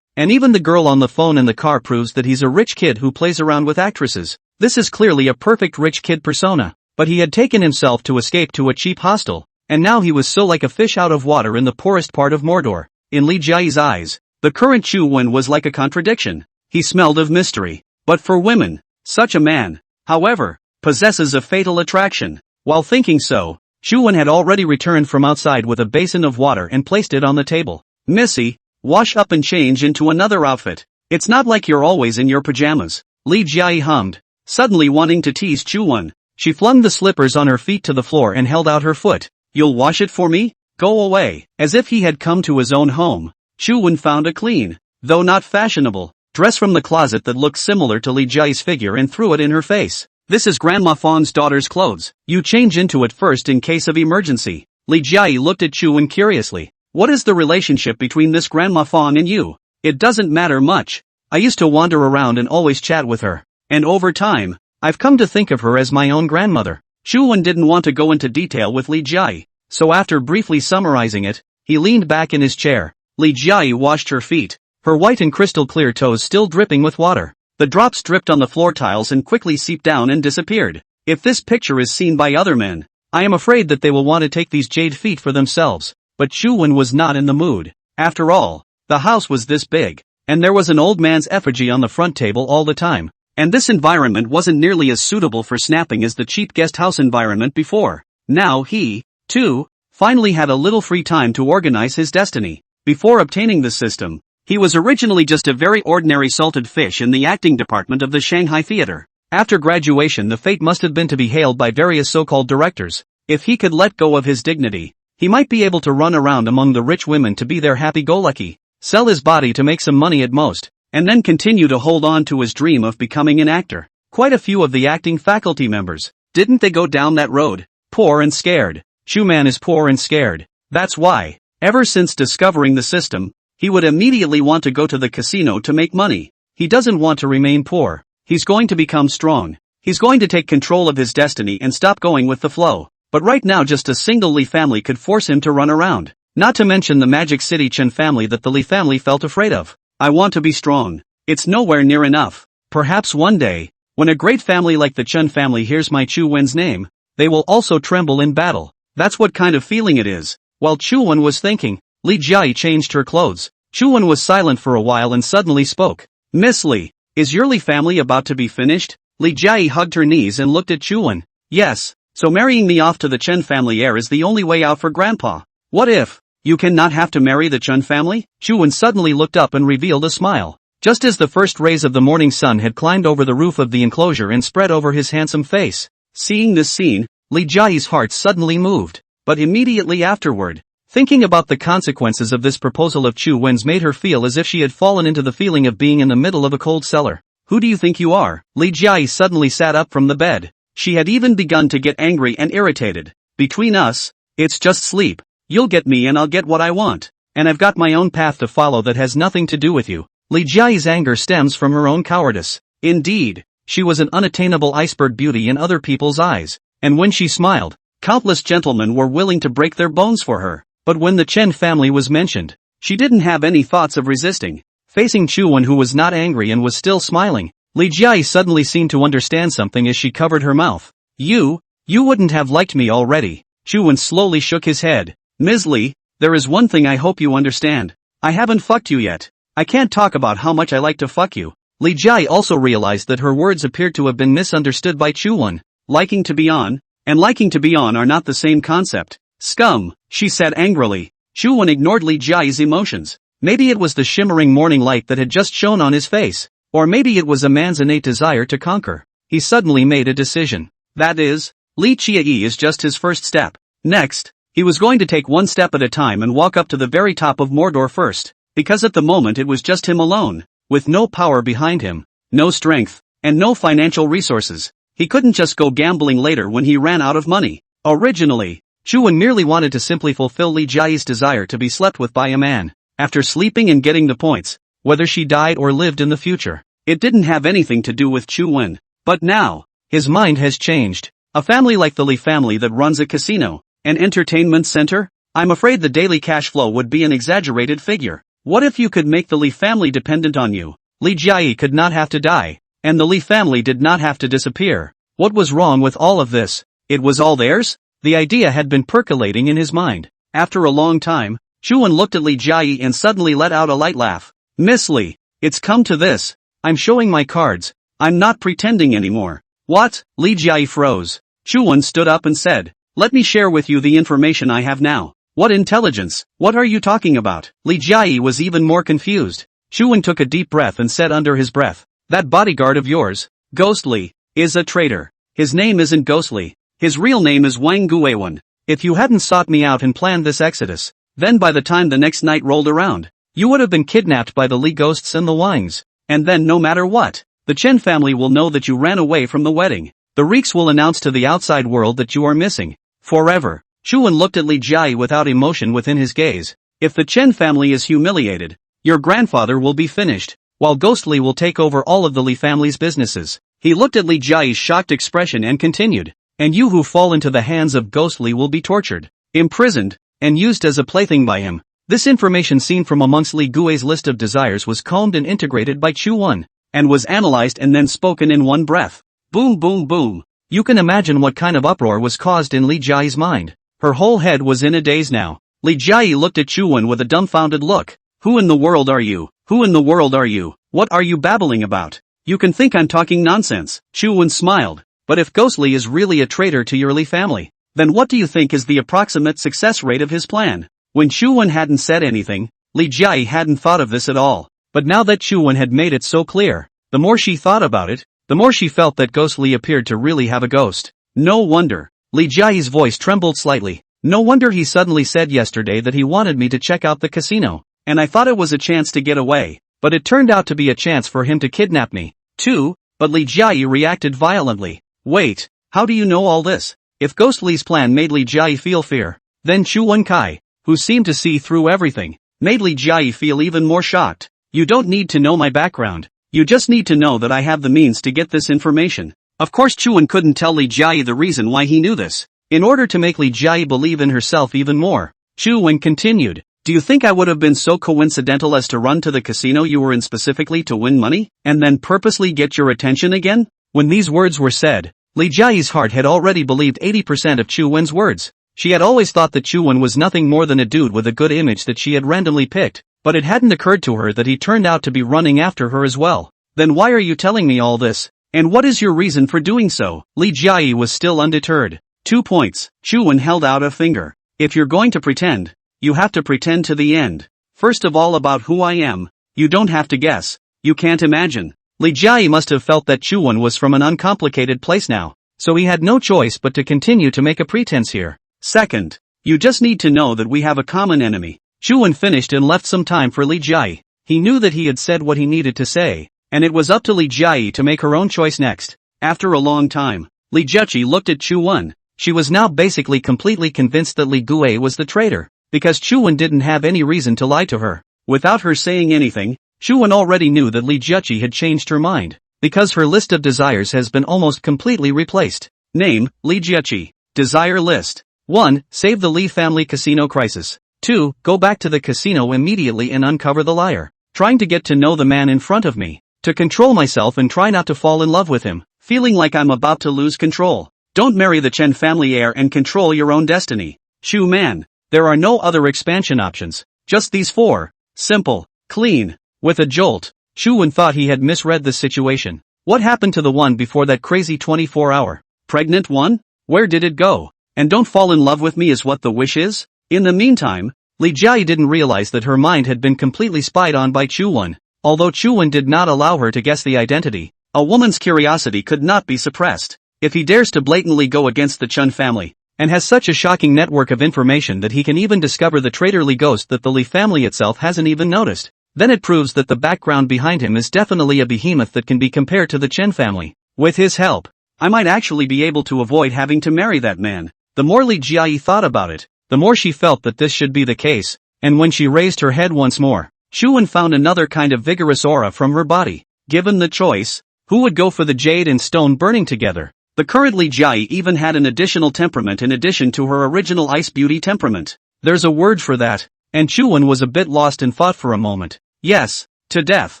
and even the girl on the phone in the car proves that he's a rich kid who plays around with actresses. This is clearly a perfect rich kid persona. But he had taken himself to escape to a cheap hostel, and now he was so like a fish out of water in the poorest part of Mordor. In Lee Jai's eyes, the current Chuan was like a contradiction. He smelled of mystery. But for women, such a man, however, possesses a fatal attraction. While thinking so, Chuan had already returned from outside with a basin of water and placed it on the table. Missy, wash up and change into another outfit. It's not like you're always in your pajamas. Lee Jai hummed, suddenly wanting to tease Chuan. She flung the slippers on her feet to the floor and held out her foot. You'll wash it for me? Go away. As if he had come to his own home, Chuan found a clean, though not fashionable, dress from the closet that looked similar to Lee Jai's figure and threw it in her face. This is Grandma Fong's daughter's clothes. You change into it first in case of emergency. Lee Jai looked at Chuan curiously. What is the relationship between this Grandma Fong and you? It doesn't matter much. I used to wander around and always chat with her. And over time, I've come to think of her as my own grandmother. Chuan didn't want to go into detail with Lee Jai, so after briefly summarizing it, he leaned back in his chair. Lee Jai washed her feet, her white and crystal clear toes still dripping with water. The drops dripped on the floor tiles and quickly seeped down and disappeared. If this picture is seen by other men, I am afraid that they will want to take these jade feet for themselves. But Chuan was not in the mood. After all, the house was this big, and there was an old man's effigy on the front table all the time. And this environment wasn't nearly as suitable for snapping as the cheap guest house environment before. Now he, too, finally had a little free time to organize his destiny. Before obtaining the system, He was originally just a very ordinary salted fish in the acting department of the Shanghai theater. After graduation, the fate must have been to be hailed by various so-called directors. If he could let go of his dignity, he might be able to run around among the rich women to be their happy-go-lucky, sell his body to make some money at most, and then continue to hold on to his dream of becoming an actor. Quite a few of the acting faculty members, didn't they go down that road? Poor and scared. Chuman is poor and scared. That's why, ever since discovering the system, he would immediately want to go to the casino to make money. He doesn't want to remain poor. He's going to become strong. He's going to take control of his destiny and stop going with the flow. But right now just a single Li family could force him to run around. Not to mention the Magic City Chen family that the Li family felt afraid of. I want to be strong. It's nowhere near enough. Perhaps one day, when a great family like the Chen family hears my Chu Wen's name, they will also tremble in battle. That's what kind of feeling it is. While Chu Wen was thinking, Li Jiayi changed her clothes. Chu Wen was silent for a while and suddenly spoke. Miss Li, is your Li family about to be finished? Li Jiayi hugged her knees and looked at Chu Wen. Yes. So marrying me off to the Chen family heir is the only way out for Grandpa. What if you cannot have to marry the Chen family? Chu Wen suddenly looked up and revealed a smile. Just as the first rays of the morning sun had climbed over the roof of the enclosure and spread over his handsome face. Seeing this scene, Li Jiayi's heart suddenly moved. But immediately afterward, thinking about the consequences of this proposal of Chu Wen's made her feel as if she had fallen into the feeling of being in the middle of a cold cellar. Who do you think you are? Li Jiayi suddenly sat up from the bed. She had even begun to get angry and irritated. Between us, it's just sleep. You'll get me and I'll get what I want. And I've got my own path to follow that has nothing to do with you. Li Jiayi's anger stems from her own cowardice. Indeed, she was an unattainable iceberg beauty in other people's eyes. And when she smiled, countless gentlemen were willing to break their bones for her. But when the Chen family was mentioned, she didn't have any thoughts of resisting. Facing Chu Wen, who was not angry and was still smiling, Li Jiayi suddenly seemed to understand something as she covered her mouth. You wouldn't have liked me already. Chu Wen slowly shook his head. Ms. Li, there is one thing I hope you understand. I haven't fucked you yet. I can't talk about how much I like to fuck you. Li Jiayi also realized that her words appeared to have been misunderstood by Chu Wen. Liking to be on, and liking to be on are not the same concept. Scum, she said angrily. Chu Wen ignored Li Jiayi's emotions. Maybe it was the shimmering morning light that had just shone on his face. Or maybe it was a man's innate desire to conquer. He suddenly made a decision. That is, Li Qiayi is just his first step. Next, he was going to take one step at a time and walk up to the very top of Mordor first. Because at the moment it was just him alone, with no power behind him, no strength, and no financial resources. He couldn't just go gambling later when he ran out of money. Originally, Chu Wen merely wanted to simply fulfill Li Jiayi's desire to be slept with by a man. After sleeping and getting the points, whether she died or lived in the future, it didn't have anything to do with Chu Wen. But now, his mind has changed. A family like the Li family that runs a casino, an entertainment center? I'm afraid the daily cash flow would be an exaggerated figure. What if you could make the Li family dependent on you? Li Jiayi could not have to die, and the Li family did not have to disappear. What was wrong with all of this? It was all theirs? The idea had been percolating in his mind. After a long time, Chu Wen looked at Li Jiayi and suddenly let out a light laugh. Miss Li, it's come to this. I'm showing my cards. I'm not pretending anymore. What? Li Jiayi froze. Chu Wen stood up and said, let me share with you the information I have now. What intelligence? What are you talking about? Li Jiayi was even more confused. Chu Wen took a deep breath and said under his breath, that bodyguard of yours, Ghostly, is a traitor. His name isn't Ghostly. His real name is Wang Guiwen. If you hadn't sought me out and planned this exodus, then by the time the next night rolled around, you would have been kidnapped by the Li ghosts and the Wangs. And then no matter what, the Chen family will know that you ran away from the wedding. The Reeks will announce to the outside world that you are missing. Forever. Chu Wen looked at Li Jiayi without emotion within his gaze. If the Chen family is humiliated, your grandfather will be finished, while Ghostly will take over all of the Li family's businesses. He looked at Li Jiayi's shocked expression and continued, and you who fall into the hands of Ghostly will be tortured, imprisoned, and used as a plaything by him. This information seen from amongst Li Gui's list of desires was combed and integrated by Chu Wen, and was analyzed and then spoken in one breath. Boom boom boom. You can imagine what kind of uproar was caused in Li Jiayi's mind. Her whole head was in a daze now. Li Jiayi looked at Chu Wen with a dumbfounded look. Who in the world are you? Who in the world are you? What are you babbling about? You can think I'm talking nonsense. Chu Wen smiled. But if Ghostly is really a traitor to your Li family, then what do you think is the approximate success rate of his plan? When Chu Wen hadn't said anything, Li Jiayi hadn't thought of this at all. But now that Chuan had made it so clear, the more she thought about it, the more she felt that Ghost Li appeared to really have a ghost. No wonder. Li Jiayi's voice trembled slightly. No wonder he suddenly said yesterday that he wanted me to check out the casino. And I thought it was a chance to get away. But it turned out to be a chance for him to kidnap me, too. But Li Jiayi reacted violently. Wait, how do you know all this? If Ghost Li's plan made Li Jiayi feel fear, then Chuan Kai, who seemed to see through everything, made Li Jiayi feel even more shocked. You don't need to know my background. You just need to know that I have the means to get this information. Of course Chuan couldn't tell Li Jiayi the reason why he knew this. In order to make Li Jiayi believe in herself even more, Chuan continued, do you think I would have been so coincidental as to run to the casino you were in specifically to win money, and then purposely get your attention again? When these words were said, Li Jiayi's heart had already believed 80% of Chuan's words. She had always thought that Chuan was nothing more than a dude with a good image that she had randomly picked, but it hadn't occurred to her that he turned out to be running after her as well. Then why are you telling me all this? And what is your reason for doing so? Li Jiayi was still undeterred. 2 points. Chuan held out a finger. If you're going to pretend, you have to pretend to the end. First of all about who I am. You don't have to guess. You can't imagine. Li Jiayi must have felt that Chuan was from an uncomplicated place now, so he had no choice but to continue to make a pretense here. Second, you just need to know that we have a common enemy. Chuan finished and left some time for Li Jiayi. He knew that he had said what he needed to say, and it was up to Li Jiayi to make her own choice next. After a long time, Li Jiayi looked at Chuan. She was now basically completely convinced that Li Gue was the traitor, because Chuan didn't have any reason to lie to her. Without her saying anything, Chuan already knew that Li Jiayi had changed her mind, because her list of desires has been almost completely replaced. Name, Li Jiayi. Desire list. 1. Save the Li family casino crisis. 2. Go back to the casino immediately and uncover the liar. Trying to get to know the man in front of me. To control myself and try not to fall in love with him. Feeling like I'm about to lose control. Don't marry the Chen family heir and control your own destiny. Chu man. There are no other expansion options. Just these 4. Simple. Clean. With a jolt, Chuan thought he had misread the situation. What happened to the one before that crazy 24-hour? Pregnant one? Where did it go? And don't fall in love with me is what the wish is? In the meantime, Li Jiayi didn't realize that her mind had been completely spied on by Chuan. Although Chuan did not allow her to guess the identity, a woman's curiosity could not be suppressed. If he dares to blatantly go against the Chun family, and has such a shocking network of information that he can even discover the traitorly ghost that the Li family itself hasn't even noticed, then it proves that the background behind him is definitely a behemoth that can be compared to the Chen family. With his help, I might actually be able to avoid having to marry that man. The more Li Jiayi thought about it, the more she felt that this should be the case, and when she raised her head once more, Chuan found another kind of vigorous aura from her body. Given the choice, who would go for the jade and stone burning together? The current Li Jiayi even had an additional temperament in addition to her original ice beauty temperament. There's a word for that, and Chuan was a bit lost in thought for a moment. Yes, to death,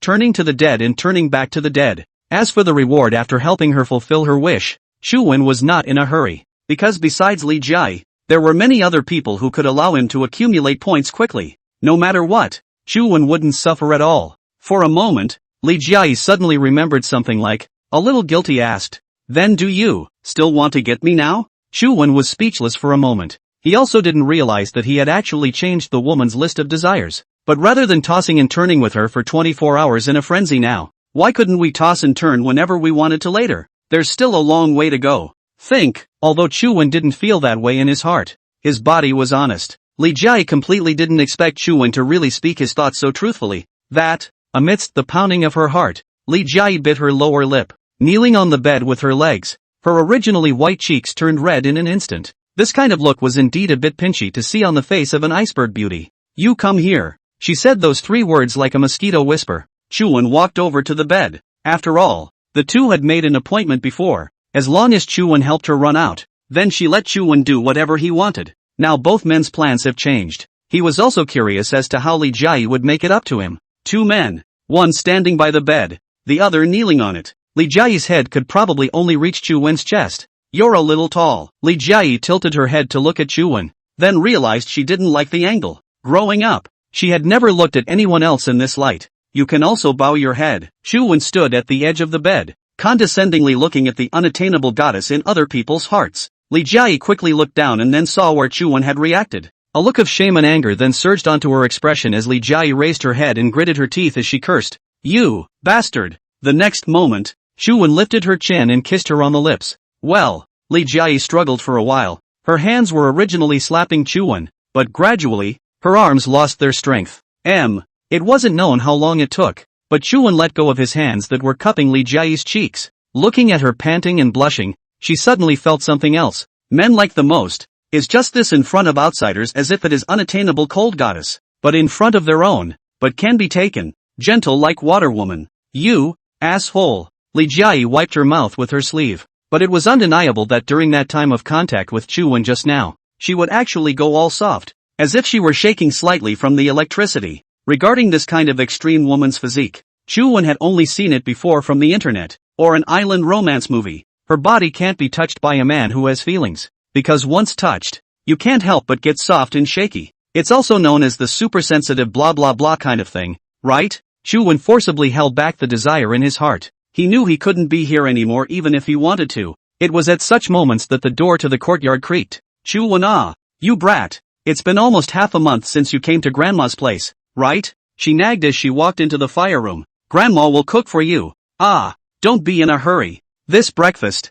turning to the dead and turning back to the dead. As for the reward after helping her fulfill her wish, Chuan was not in a hurry. Because besides Li Jiayi, there were many other people who could allow him to accumulate points quickly. No matter what, Chuan wouldn't suffer at all. For a moment, Li Jiayi suddenly remembered something like, a little guilty asked, then do you still want to get me now? Chuan was speechless for a moment. He also didn't realize that he had actually changed the woman's list of desires. But rather than tossing and turning with her for 24 hours in a frenzy now, why couldn't we toss and turn whenever we wanted to later? There's still a long way to go. Think. Although Chuan didn't feel that way in his heart, his body was honest. Li Jiayi completely didn't expect Chuan to really speak his thoughts so truthfully. That, amidst the pounding of her heart, Li Jiayi bit her lower lip. Kneeling on the bed with her legs, her originally white cheeks turned red in an instant. This kind of look was indeed a bit pinchy to see on the face of an iceberg beauty. You come here. She said those 3 words like a mosquito whisper. Chuan walked over to the bed. After all, the two had made an appointment before. As long as Chuan helped her run out, then she let Chuan do whatever he wanted. Now both men's plans have changed. He was also curious as to how Li Jiayi would make it up to him. 2 men, one standing by the bed, the other kneeling on it. Li Jiayi's head could probably only reach Chuan's chest. You're a little tall. Li Jiayi tilted her head to look at Chuan, then realized she didn't like the angle. Growing up, she had never looked at anyone else in this light. You can also bow your head. Chuan stood at the edge of the bed, condescendingly looking at the unattainable goddess in other people's hearts. Li Jiayi quickly looked down and then saw where Chuan had reacted. A look of shame and anger then surged onto her expression as Li Jiayi raised her head and gritted her teeth as she cursed. You bastard! The next moment, Shuwen lifted her chin and kissed her on the lips. Well, Li Jiayi struggled for a while. Her hands were originally slapping Shuwen, but gradually, her arms lost their strength. It wasn't known how long it took, but Shuwen let go of his hands that were cupping Li Jiayi's cheeks. Looking at her panting and blushing, she suddenly felt something else. Men like the most is just this in front of outsiders as if it is unattainable cold goddess, but in front of their own, but can be taken, gentle like water woman. You, asshole. Li Jiayi wiped her mouth with her sleeve, but it was undeniable that during that time of contact with Shuwen just now, she would actually go all soft, as if she were shaking slightly from the electricity. Regarding this kind of extreme woman's physique, Shuwen had only seen it before from the internet, or an island romance movie. Her body can't be touched by a man who has feelings, because once touched, you can't help but get soft and shaky. It's also known as the supersensitive blah blah blah kind of thing, right? Shuwen forcibly held back the desire in his heart. He knew he couldn't be here anymore even if he wanted to. It was at such moments that the door to the courtyard creaked. Shuwen, you brat. It's been almost half a month since you came to Grandma's place, right? She nagged as she walked into the fire room. Grandma will cook for you. Don't be in a hurry. This breakfast,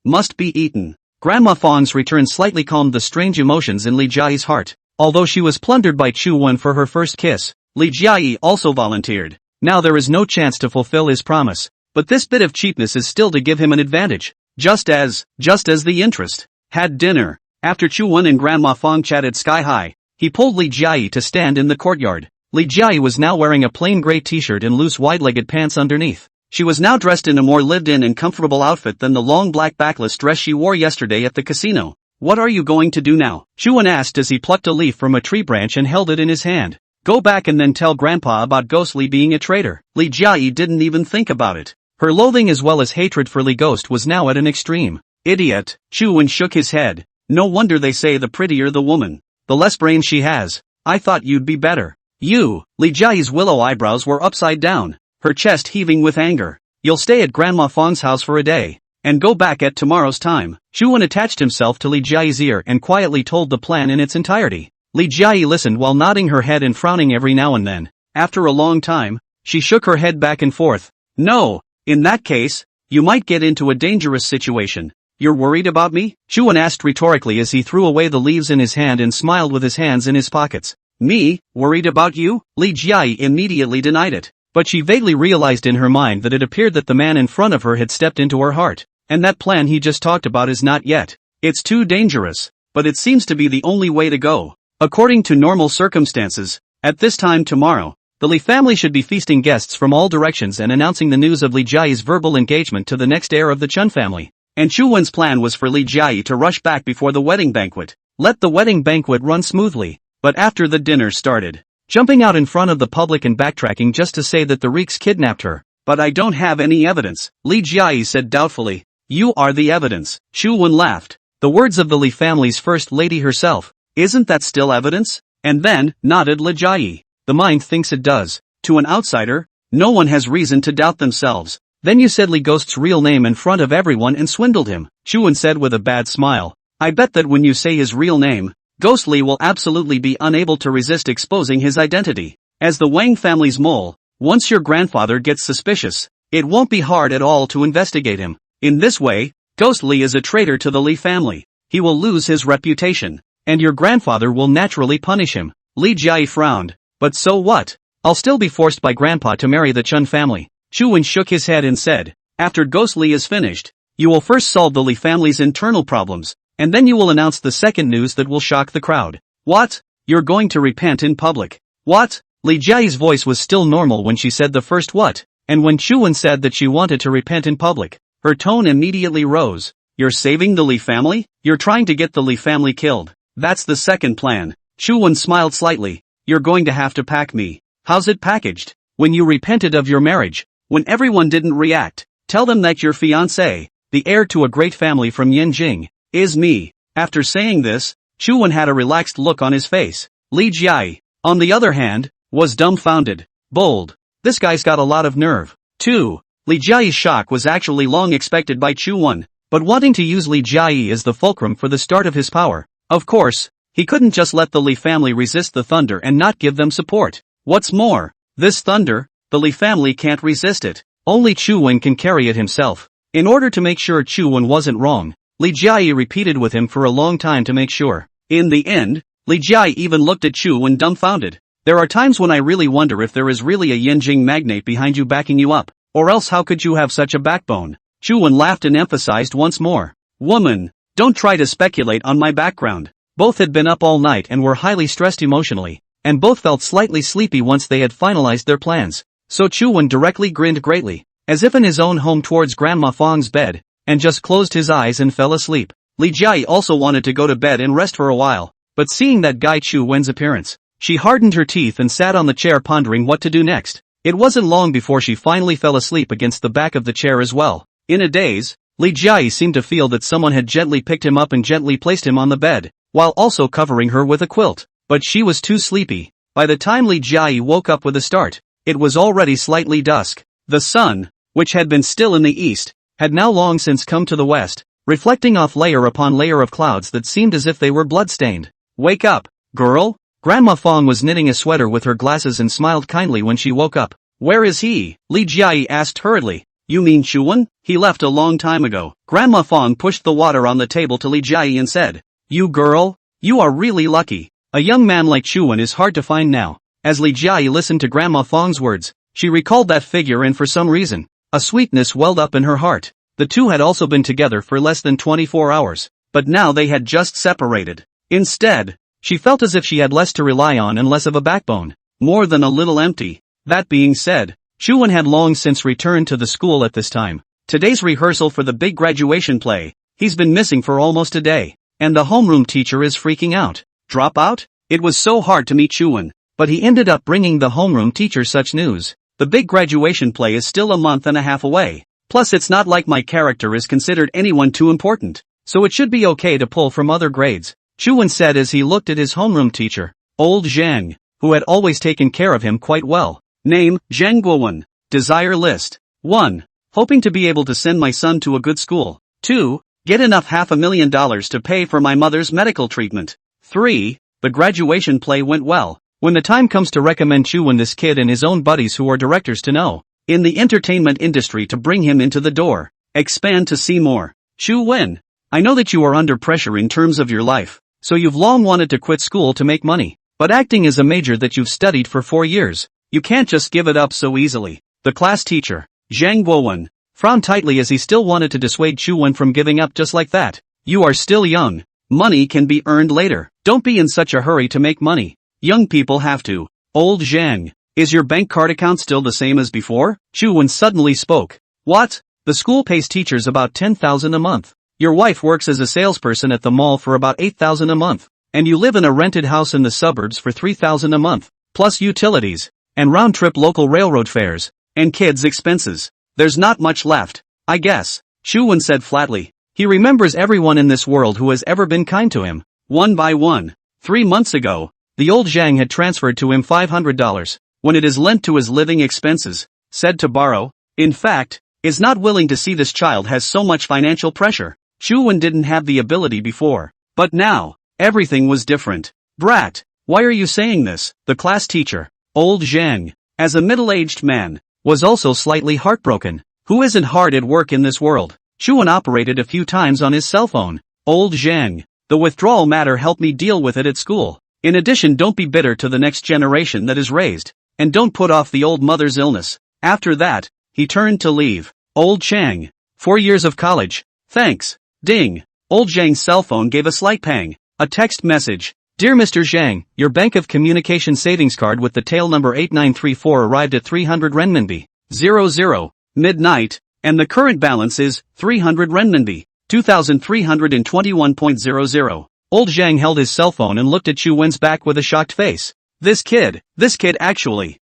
must be eaten. Grandma Fong's return slightly calmed the strange emotions in Li Jiayi's heart. Although she was plundered by Chu Wen for her first kiss, Li Jiayi also volunteered. Now there is no chance to fulfill his promise, but this bit of cheapness is still to give him an advantage. Just as the interest. Had dinner. After Chu Wen and Grandma Fong chatted sky high, he pulled Li Jiayi to stand in the courtyard. Li Jiayi was now wearing a plain gray t-shirt and loose wide-legged pants underneath. She was now dressed in a more lived-in and comfortable outfit than the long black backless dress she wore yesterday at the casino. What are you going to do now? Chu Wen asked as he plucked a leaf from a tree branch and held it in his hand. Go back and then tell Grandpa about Ghost Li being a traitor. Li Jiayi didn't even think about it. Her loathing as well as hatred for Li Ghost was now at an extreme. Idiot. Chu Wen shook his head. No wonder they say the prettier the woman, the less brains she has. I thought you'd be better. You. Li Jiayi's willow eyebrows were upside down, her chest heaving with anger. You'll stay at Grandma Fong's house for a day, and go back at tomorrow's time. Chu Wen attached himself to Li Jiayi's ear and quietly told the plan in its entirety. Li Jiayi listened while nodding her head and frowning every now and then. After a long time, she shook her head back and forth. No, in that case, you might get into a dangerous situation. You're worried about me? Chu Wen asked rhetorically as he threw away the leaves in his hand and smiled with his hands in his pockets. Me, worried about you? Li Jiayi immediately denied it. But she vaguely realized in her mind that it appeared that the man in front of her had stepped into her heart, and that plan he just talked about is not yet. It's too dangerous, but it seems to be the only way to go. According to normal circumstances, at this time tomorrow, the Li family should be feasting guests from all directions and announcing the news of Li Jiayi's verbal engagement to the next heir of the Chun family. And Chu Wen's plan was for Li Jiayi to rush back before the wedding banquet. Let the wedding banquet run smoothly, but after the dinner started, jumping out in front of the public and backtracking just to say that the Reeks kidnapped her. But I don't have any evidence, Li Jiayi said doubtfully. You are the evidence. Chu Wen laughed. The words of the Li family's first lady herself. Isn't that still evidence? And then, nodded Li Jiayi. The mind thinks it does. To an outsider, no one has reason to doubt themselves. Then you said Li Ghost's real name in front of everyone and swindled him, Chu Wen said with a bad smile. I bet that when you say his real name, Ghost Li will absolutely be unable to resist exposing his identity. As the Wang family's mole, once your grandfather gets suspicious, it won't be hard at all to investigate him. In this way, Ghost Li is a traitor to the Li family. He will lose his reputation, and your grandfather will naturally punish him. Li Jiayi frowned. But so what? I'll still be forced by Grandpa to marry the Chun family. Chu Wen shook his head and said, after Ghost Li is finished, you will first solve the Li family's internal problems, and then you will announce the second news that will shock the crowd. What? You're going to repent in public. What? Li Jiayi's voice was still normal when she said the first what, and when Chu Wen said that she wanted to repent in public, her tone immediately rose. You're saving the Li family? You're trying to get the Li family killed. That's the second plan. Chu Wen smiled slightly. You're going to have to pack me. How's it packaged? When you repented of your marriage, when everyone didn't react, tell them that your fiancé, the heir to a great family from Yanjing, is me. After saying this, Chu Wen had a relaxed look on his face. Li Jiayi, on the other hand, was dumbfounded. Bold. This guy's got a lot of nerve. 2. Li Jiayi's shock was actually long expected by Chu Wen, but wanting to use Li Jiayi as the fulcrum for the start of his power. Of course, He couldn't just let the Lee family resist the thunder and not give them support. What's more, this thunder, the Lee family can't resist it. Only Chu-Wen can carry it himself. In order to make sure Chu-Wen wasn't wrong, Lee Jia repeated with him for a long time to make sure. In the end, Lee Jia even looked at Chu-Wen dumbfounded. There are times when I really wonder if there is really a Yinjing magnate behind you backing you up, or else how could you have such a backbone? Chu-Wen laughed and emphasized once more. Woman, don't try to speculate on my background. Both had been up all night and were highly stressed emotionally, and both felt slightly sleepy once they had finalized their plans. So Chu-Wen directly grinned greatly, as if in his own home towards Grandma Fong's bed, and just closed his eyes and fell asleep. Li Jia also wanted to go to bed and rest for a while, but seeing that guy Chu-Wen's appearance, she hardened her teeth and sat on the chair pondering what to do next. It wasn't long before she finally fell asleep against the back of the chair as well. In a daze, Li Jia seemed to feel that someone had gently picked him up and gently placed him on the bed, while also covering her with a quilt. But she was too sleepy. By the time Li Jia woke up with a start, it was already slightly dusk. The sun, which had been still in the east, had now long since come to the west, reflecting off layer upon layer of clouds that seemed as if they were blood-stained. Wake up, girl? Grandma Fong was knitting a sweater with her glasses and smiled kindly when she woke up. Where is he? Li Jia asked hurriedly. You mean Chu-Wen? He left a long time ago. Grandma Fong pushed the water on the table to Li Jia and said, You girl? You are really lucky. A young man like Chu-Wen is hard to find now. As Li Jia listened to Grandma Fong's words, she recalled that figure and for some reason, a sweetness welled up in her heart. The two had also been together for less than 24 hours, but now they had just separated. Instead, she felt as if she had less to rely on and less of a backbone, more than a little empty. That being said, Chu-Wen had long since returned to the school at this time. Today's rehearsal for the big graduation play. He's been missing for almost a day, and the homeroom teacher is freaking out. Drop out? It was so hard to meet Chu-Wen, but he ended up bringing the homeroom teacher such news. The big graduation play is still a month and a half away. Plus it's not like my character is considered anyone too important, so it should be okay to pull from other grades, Chu-Wen said as he looked at his homeroom teacher, old Zhang, who had always taken care of him quite well. Name, Zhang Guowen. Desire list. 1. Hoping to be able to send my son to a good school. 2. Get enough $500,000 to pay for my mother's medical treatment. 3. The graduation play went well. When the time comes to recommend Chu-Wen this kid and his own buddies who are directors to know, in the entertainment industry to bring him into the door. Expand to see more. Chu-Wen. I know that you are under pressure in terms of your life, so you've long wanted to quit school to make money, but acting is a major that you've studied for 4 years. You can't just give it up so easily. The class teacher, Zhang Guowen, frowned tightly as he still wanted to dissuade Chu-Wen from giving up just like that. You are still young. Money can be earned later. Don't be in such a hurry to make money. Young people have to. Old Zhang, is your bank card account still the same as before? Chu-Wen suddenly spoke. What? The school pays teachers about 10,000 a month. Your wife works as a salesperson at the mall for about 8,000 a month. And you live in a rented house in the suburbs for 3,000 a month, plus utilities, and round-trip local railroad fares, and kids' expenses. There's not much left, I guess, Chu-Wen said flatly. He remembers everyone in this world who has ever been kind to him, one by one. 3 months ago, the old Zhang had transferred to him $500, when it is lent to his living expenses, said to borrow. In fact, is not willing to see this child has so much financial pressure. Chu-Wen didn't have the ability before, but now, everything was different. Brat, why are you saying this? The class teacher, old Zhang, as a middle-aged man, was also slightly heartbroken. Who isn't hard at work in this world? Chu-Wen operated a few times on his cell phone. Old Zhang, the withdrawal matter helped me deal with it at school. In addition, don't be bitter to the next generation that is raised, and don't put off the old mother's illness. After that, he turned to leave. Old Chang, 4 years of college. Thanks. Ding. Old Zhang's cell phone gave a slight pang. A text message. Dear Mr. Zhang, your Bank of Communication savings card with the tail number 8934 arrived at 300 renminbi. 00. Midnight, and the current balance is 300 renminbi. 2,321.00. Old Zhang held his cell phone and looked at Chu-Wen's back with a shocked face. This kid actually.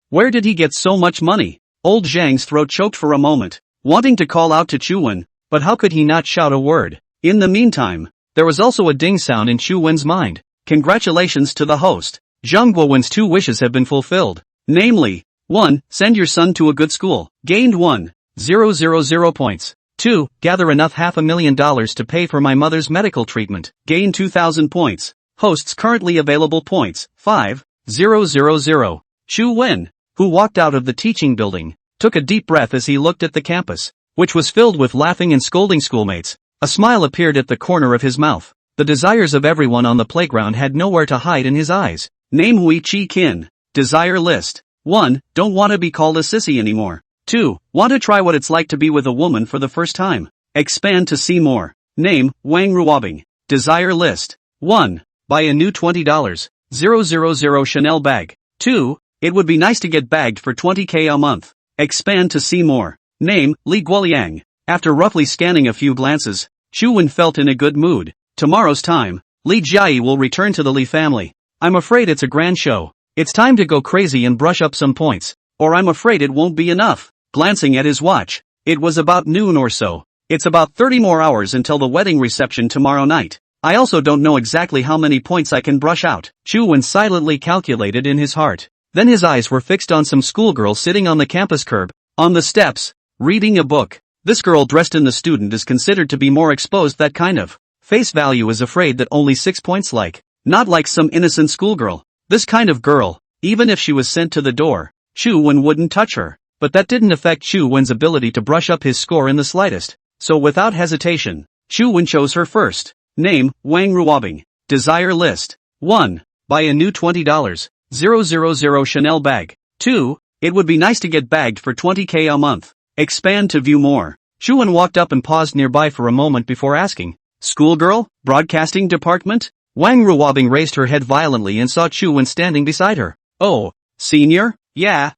Where did he get so much money? Old Zhang's throat choked for a moment, wanting to call out to Chu-Wen, but how could he not shout a word? In the meantime, there was also a ding sound in Chu-Wen's mind. Congratulations to the host. Zhang Guowen's 2 wishes have been fulfilled. Namely, 1. Send your son to a good school. Gained 1,000 points. 2. Gather enough $500,000 to pay for my mother's medical treatment. Gain 2,000 points. Hosts currently available points, 5,000. Chu Wen, who walked out of the teaching building, took a deep breath as he looked at the campus, which was filled with laughing and scolding schoolmates. A smile appeared at the corner of his mouth. The desires of everyone on the playground had nowhere to hide in his eyes. Name Hui Chi Kin. Desire list. 1. Don't want to be called a sissy anymore. 2. Want to try what it's like to be with a woman for the first time. Expand to see more. Name, Wang Ruobing. Desire list. 1. Buy a new $20,000 Chanel bag. 2. It would be nice to get bagged for $20K a month. Expand to see more. Name, Li Guoliang. After roughly scanning a few glances, Chu Wen felt in a good mood. Tomorrow's time, Li Jiayi will return to the Li family. I'm afraid it's a grand show. It's time to go crazy and brush up some points, or I'm afraid it won't be enough. Glancing at his watch, it was about noon or so. It's about 30 more hours until the wedding reception tomorrow night. I also don't know exactly how many points I can brush out. Chu Wen silently calculated in his heart. Then his eyes were fixed on some schoolgirl sitting on the campus curb, on the steps, reading a book. This girl dressed in the student is considered to be more exposed, that kind of face value is afraid that only 6 points, like, not like some innocent schoolgirl. This kind of girl, even if she was sent to the door, Chu Wen wouldn't touch her. But that didn't affect Chu Wen's ability to brush up his score in the slightest. So without hesitation, Chu Wen chose her first. Name, Wang Ruobing. Desire list. 1. Buy a new $20,000 Chanel bag. 2. It would be nice to get bagged for $20K a month. Expand to view more. Chu Wen walked up and paused nearby for a moment before asking, Schoolgirl? Broadcasting department? Wang Ruobing raised her head violently and saw Chu Wen standing beside her. Oh, senior? Yeah.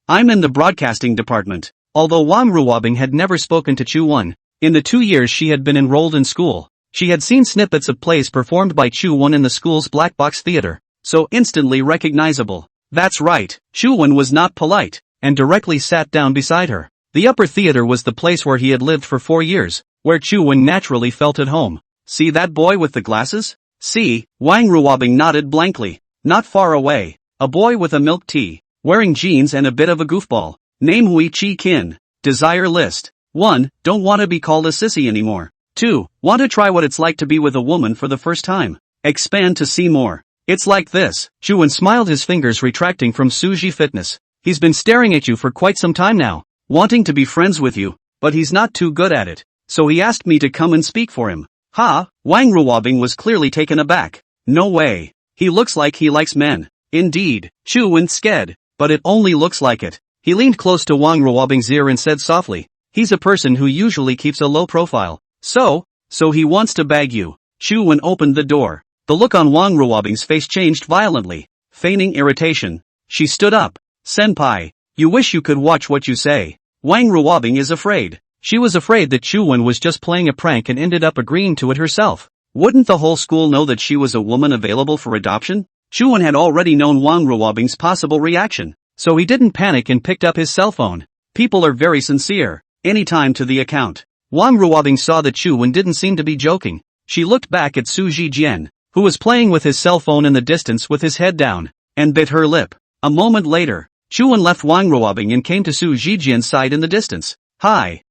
I'm in the broadcasting department. Although Wang Ruobing had never spoken to Chu Wen, in the 2 years she had been enrolled in school, she had seen snippets of plays performed by Chu Wen in the school's black box theater, so instantly recognizable. That's right, Chu Wen was not polite, and directly sat down beside her. The upper theater was the place where he had lived for 4 years, where Chu Wen naturally felt at home. See that boy with the glasses? See, Wang Ruobing nodded blankly. Not far away, a boy with a milk tea, wearing jeans and a bit of a goofball. Name Hui Chi Kin. Desire list. 1. Don't want to be called a sissy anymore. 2. Want to try what it's like to be with a woman for the first time. Expand to see more. It's like this. Chu Wen smiled, his fingers retracting from Suji Fitness. He's been staring at you for quite some time now, wanting to be friends with you, but he's not too good at it. So he asked me to come and speak for him. Ha! Wang Ruobing was clearly taken aback. No way. He looks like he likes men. Indeed. Chu Wen sked. But it only looks like it. He leaned close to Wang Ruobing's ear and said softly, he's a person who usually keeps a low profile. So he wants to bag you. Chu Wen opened the door. The look on Wang Ruobing's face changed violently. Feigning irritation, she stood up. Senpai, you wish you could watch what you say. Wang Ruobing is afraid. She was afraid that Chu Wen was just playing a prank and ended up agreeing to it herself. Wouldn't the whole school know that she was a woman available for adoption? Chu Wen had already known Wang Ruobing's possible reaction, so he didn't panic and picked up his cell phone. People are very sincere. Anytime to the account. Wang Ruobing saw that Chu Wen didn't seem to be joking. She looked back at Su Jijian, who was playing with his cell phone in the distance with his head down, and bit her lip. A moment later, Chu Wen left Wang Ruobing and came to Su Jijian's side in the distance. Hi,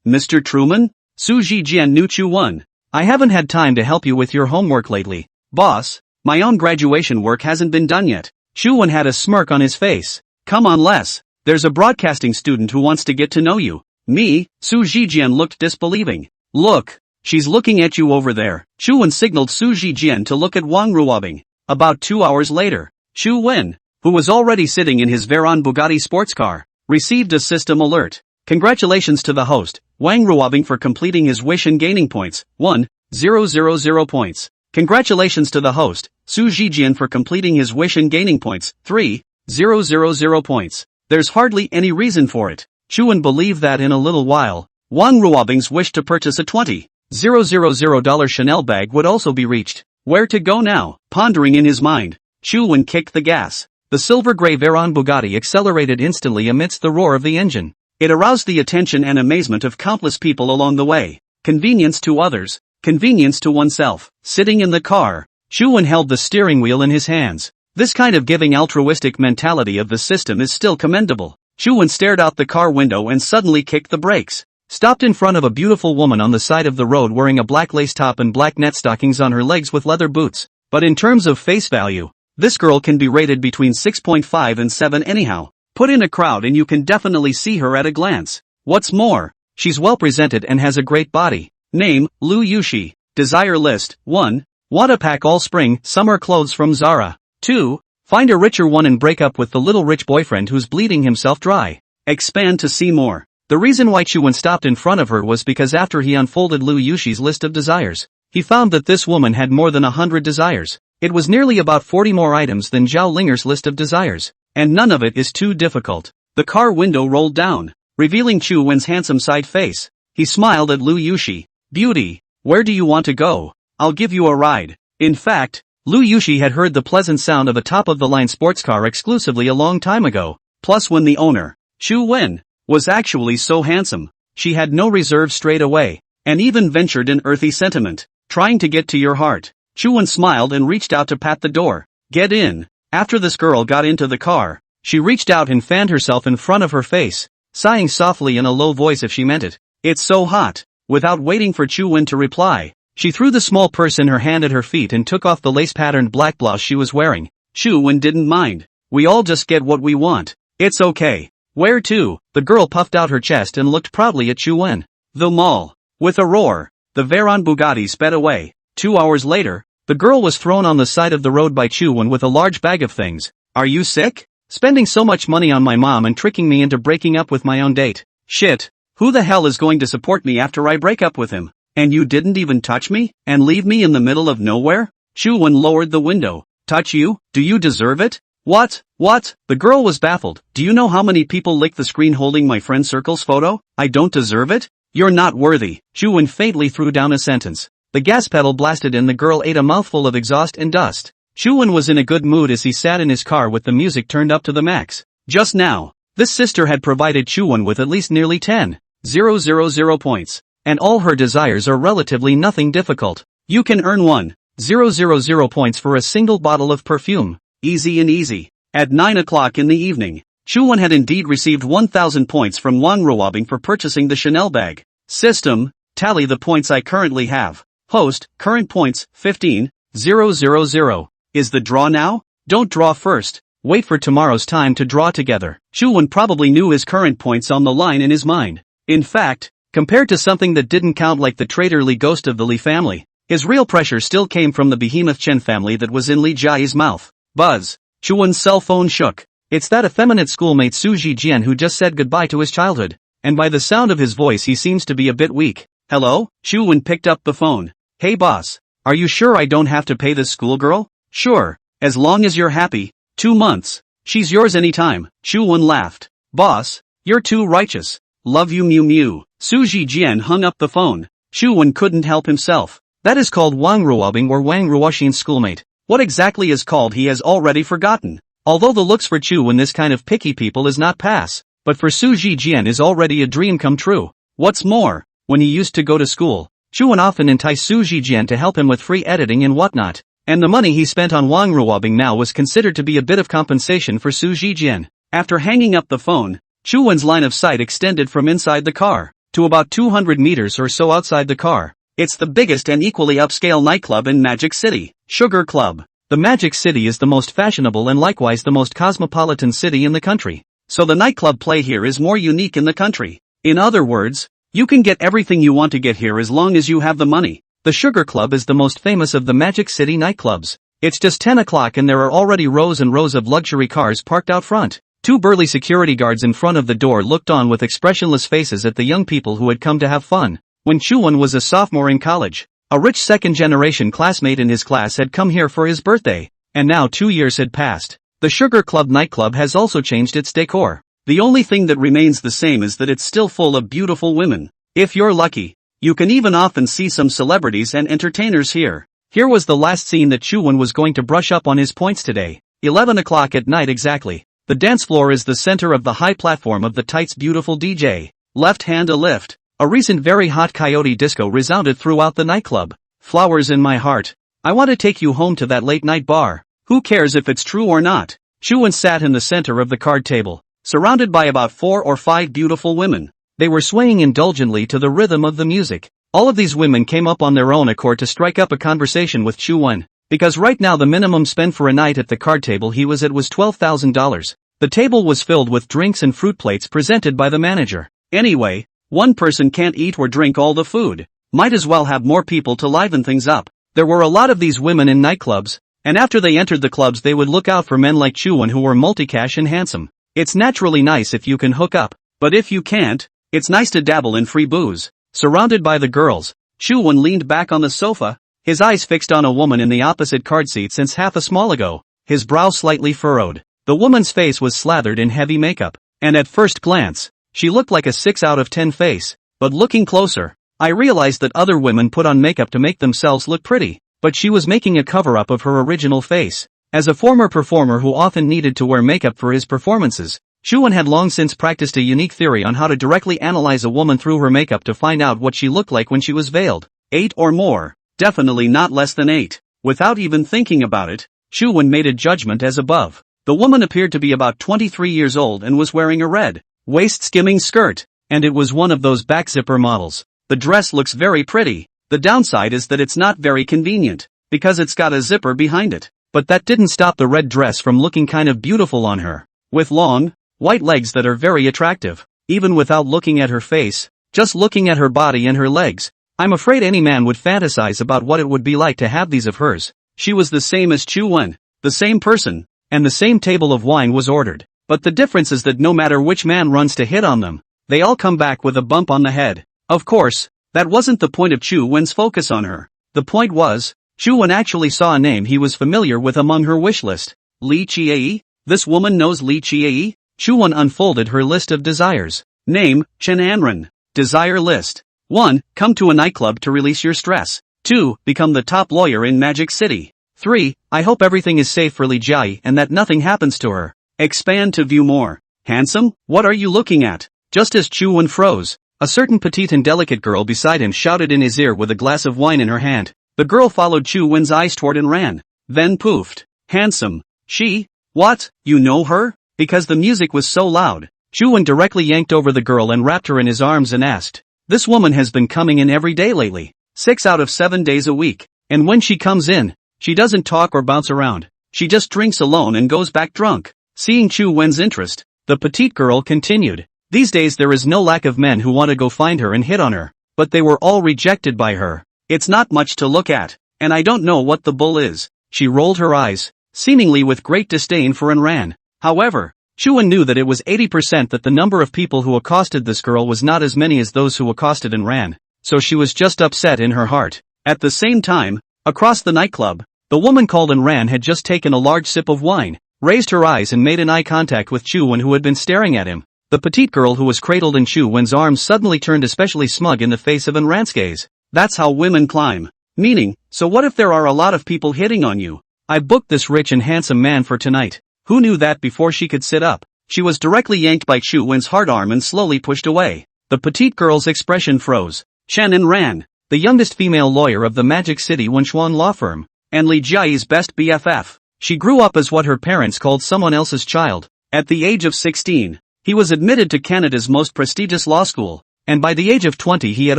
Mr. Truman? Su Jijian knew Chu Wen. I haven't had time to help you with your homework lately, boss. My own graduation work hasn't been done yet. Chu Wen had a smirk on his face. Come on, Les. There's a broadcasting student who wants to get to know you. Me? Su Jijian looked disbelieving. Look, she's looking at you over there. Chu Wen signaled Su Jijian to look at Wang Ruobing. About 2 hours later, Chu Wen, who was already sitting in his Veyron Bugatti sports car, received a system alert. Congratulations to the host, Wang Ruobing, for completing his wish and gaining points, 1,000 points. Congratulations to the host, Su Jijian, for completing his wish and gaining points, 3,000 points. There's hardly any reason for it. Chu Wen believed that in a little while, Wang Ruobing's wish to purchase a $20,000 Chanel bag would also be reached. Where to go now? Pondering in his mind, Chu Wen kicked the gas. The silver-gray Veyron Bugatti accelerated instantly amidst the roar of the engine. It aroused the attention and amazement of countless people along the way. Convenience to others, convenience to oneself. Sitting in the car, Chu Wen held the steering wheel in his hands. This kind of giving altruistic mentality of the system is still commendable. Chu Wen stared out the car window and suddenly kicked the brakes. Stopped in front of a beautiful woman on the side of the road wearing a black lace top and black net stockings on her legs with leather boots. But in terms of face value, this girl can be rated between 6.5 and 7 anyhow. Put in a crowd and you can definitely see her at a glance. What's more, she's well presented and has a great body. Name, Lu Yushi. Desire list. 1. Want to pack all spring, summer clothes from Zara. 2. Find a richer one and break up with the little rich boyfriend who's bleeding himself dry. Expand to see more. The reason why Chuan stopped in front of her was because after he unfolded Lu Yushi's list of desires, he found that this woman had more than 100 desires. It was nearly about 40 more items than Zhao Linger's list of desires, and none of it is too difficult. The car window rolled down, revealing Chu Wen's handsome side face. He smiled at Lu Yushi. Beauty, where do you want to go? I'll give you a ride. In fact, Lu Yushi had heard the pleasant sound of a top-of-the-line sports car exclusively a long time ago. Plus when the owner, Chu Wen, was actually so handsome, she had no reserve straight away, and even ventured in earthy sentiment, trying to get to your heart. Chu Wen smiled and reached out to pat the door. Get in. After this girl got into the car, she reached out and fanned herself in front of her face, sighing softly in a low voice if she meant it. It's so hot. Without waiting for Chu Wen to reply, she threw the small purse in her hand at her feet and took off the lace-patterned black blouse she was wearing. Chu Wen didn't mind. We all just get what we want. It's okay. Where to? The girl puffed out her chest and looked proudly at Chu Wen. The mall. With a roar, the Veyron Bugatti sped away. 2 hours later, the girl was thrown on the side of the road by Chu Wen with a large bag of things. Are you sick? Spending so much money on my mom and tricking me into breaking up with my own date. Shit. Who the hell is going to support me after I break up with him? And you didn't even touch me? And leave me in the middle of nowhere? Chu Wen lowered the window. Touch you? Do you deserve it? What? The girl was baffled. Do you know how many people lick the screen holding my friend Circle's photo? I don't deserve it? You're not worthy. Chu Wen faintly threw down a sentence. The gas pedal blasted and the girl ate a mouthful of exhaust and dust. Chu Wen was in a good mood as he sat in his car with the music turned up to the max. Just now, this sister had provided Chu Wen with at least nearly 10,000 points. And all her desires are relatively nothing difficult. You can earn 1,000 points for a single bottle of perfume. Easy and easy. At 9 o'clock in the evening, Chu Wen had indeed received 1,000 points from Wang Ruobing for purchasing the Chanel bag. System, tally the points I currently have. Host, current points, 15,000. Is the draw now? Don't draw first. Wait for tomorrow's time to draw together. Chu Wen probably knew his current points on the line in his mind. In fact, compared to something that didn't count like the traitorly ghost of the Li family, his real pressure still came from the behemoth Chen family that was in Li Jiayi's mouth. Buzz. Chu Wen's cell phone shook. It's that effeminate schoolmate Su Jijian who just said goodbye to his childhood, and by the sound of his voice he seems to be a bit weak. Hello? Chu Wen picked up the phone. Hey boss, are you sure I don't have to pay this schoolgirl? Sure, as long as you're happy. 2 months. She's yours anytime. Chu Wen laughed. Boss, you're too righteous. Love you Mew Mew. Su Jijian hung up the phone. Chu Wen couldn't help himself. That is called Wang Ruobing or Wang Ruoxin's schoolmate. What exactly is called he has already forgotten. Although the looks for Chu Wen this kind of picky people is not pass, but for Su Jijian is already a dream come true. What's more, when he used to go to school, Chu Wen often enticed Su Jijian to help him with free editing and whatnot, and the money he spent on Wang Ruobing now was considered to be a bit of compensation for Su Jijian. After hanging up the phone, Chu Wen's line of sight extended from inside the car to about 200 meters or so outside the car. It's the biggest and equally upscale nightclub in Magic City, Sugar Club. The Magic City is the most fashionable and likewise the most cosmopolitan city in the country. So the nightclub play here is more unique in the country. In other words, you can get everything you want to get here as long as you have the money. The Sugar Club is the most famous of the Magic City nightclubs. It's just 10 o'clock and there are already rows and rows of luxury cars parked out front. 2 burly security guards in front of the door looked on with expressionless faces at the young people who had come to have fun. When Chu Wen was a sophomore in college, a rich second-generation classmate in his class had come here for his birthday, and now 2 years had passed. The Sugar Club nightclub has also changed its decor. The only thing that remains the same is that it's still full of beautiful women. If you're lucky, you can even often see some celebrities and entertainers here. Here was the last scene that Chu Wen was going to brush up on his points today. 11 o'clock at night exactly. The dance floor is the center of the high platform of the Tight's beautiful DJ. Left hand a lift. A recent very hot coyote disco resounded throughout the nightclub. Flowers in my heart. I want to take you home to that late night bar. Who cares if it's true or not? Chu Wen sat in the center of the card table, surrounded by about 4 or 5 beautiful women. They were swaying indulgently to the rhythm of the music. All of these women came up on their own accord to strike up a conversation with Chu Wen, because right now the minimum spend for a night at the card table he was at was $12,000. The table was filled with drinks and fruit plates presented by the manager. Anyway, one person can't eat or drink all the food. Might as well have more people to liven things up. There were a lot of these women in nightclubs, and after they entered the clubs they would look out for men like Chu Wen who were multicash and handsome. It's naturally nice if you can hook up, but if you can't, it's nice to dabble in free booze. Surrounded by the girls, Chu Wen leaned back on the sofa, his eyes fixed on a woman in the opposite card seat since half a small ago, his brow slightly furrowed. The woman's face was slathered in heavy makeup, and at first glance, she looked like a 6 out of 10 face, but looking closer, I realized that other women put on makeup to make themselves look pretty, but she was making a cover-up of her original face. As a former performer who often needed to wear makeup for his performances, Chu Wen had long since practiced a unique theory on how to directly analyze a woman through her makeup to find out what she looked like when she was veiled. 8 or more. Definitely not less than 8. Without even thinking about it, Chu Wen made a judgment as above. The woman appeared to be about 23 years old and was wearing a red, waist-skimming skirt, and it was one of those back zipper models. The dress looks very pretty. The downside is that it's not very convenient, because it's got a zipper behind it. But that didn't stop the red dress from looking kind of beautiful on her. With long, white legs that are very attractive. Even without looking at her face, just looking at her body and her legs, I'm afraid any man would fantasize about what it would be like to have these of hers. She was the same as Chu Wen, the same person, and the same table of wine was ordered. But the difference is that no matter which man runs to hit on them, they all come back with a bump on the head. Of course, that wasn't the point of Chu Wen's focus on her. The point was, Chu Wen actually saw a name he was familiar with among her wish list. Li Qiayi? This woman knows Li Qiayi? Chu Wen unfolded her list of desires. Name, Chen Anren. Desire list. 1. Come to a nightclub to release your stress. 2. Become the top lawyer in Magic City. 3. I hope everything is safe for Li Jiayi and that nothing happens to her. Expand to view more. Handsome? What are you looking at? Just as Chu Wen froze, a certain petite and delicate girl beside him shouted in his ear with a glass of wine in her hand. The girl followed Chu Wen's eyes toward and ran. Then poofed. Handsome. She? What? You know her? Because the music was so loud, Chu Wen directly yanked over the girl and wrapped her in his arms and asked, "This woman has been coming in every day lately, 6 out of 7 days a week, and when she comes in, she doesn't talk or bounce around, she just drinks alone and goes back drunk." Seeing Chu Wen's interest, the petite girl continued, "These days there is no lack of men who want to go find her and hit on her, but they were all rejected by her. It's not much to look at, and I don't know what the bull is." She rolled her eyes, seemingly with great disdain for and ran. However, Chu Wen knew that it was 80% that the number of people who accosted this girl was not as many as those who accosted and ran, so she was just upset in her heart. At the same time, across the nightclub, the woman called and ran had just taken a large sip of wine, raised her eyes and made an eye contact with Chu Wen who had been staring at him. The petite girl who was cradled in Chu Wen's arms suddenly turned especially smug in the face of Anran's gaze. "That's how women climb." Meaning, so what if there are a lot of people hitting on you? I booked this rich and handsome man for tonight. Who knew that? Before she could sit up, she was directly yanked by Chu Wen's hard arm and slowly pushed away. The petite girl's expression froze. Chen Anran, the youngest female lawyer of the Magic City Wenchuan law firm, and Li Jiayi's best BFF. She grew up as what her parents called someone else's child. At the age of 16, he was admitted to Canada's most prestigious law school, and by the age of 20 he had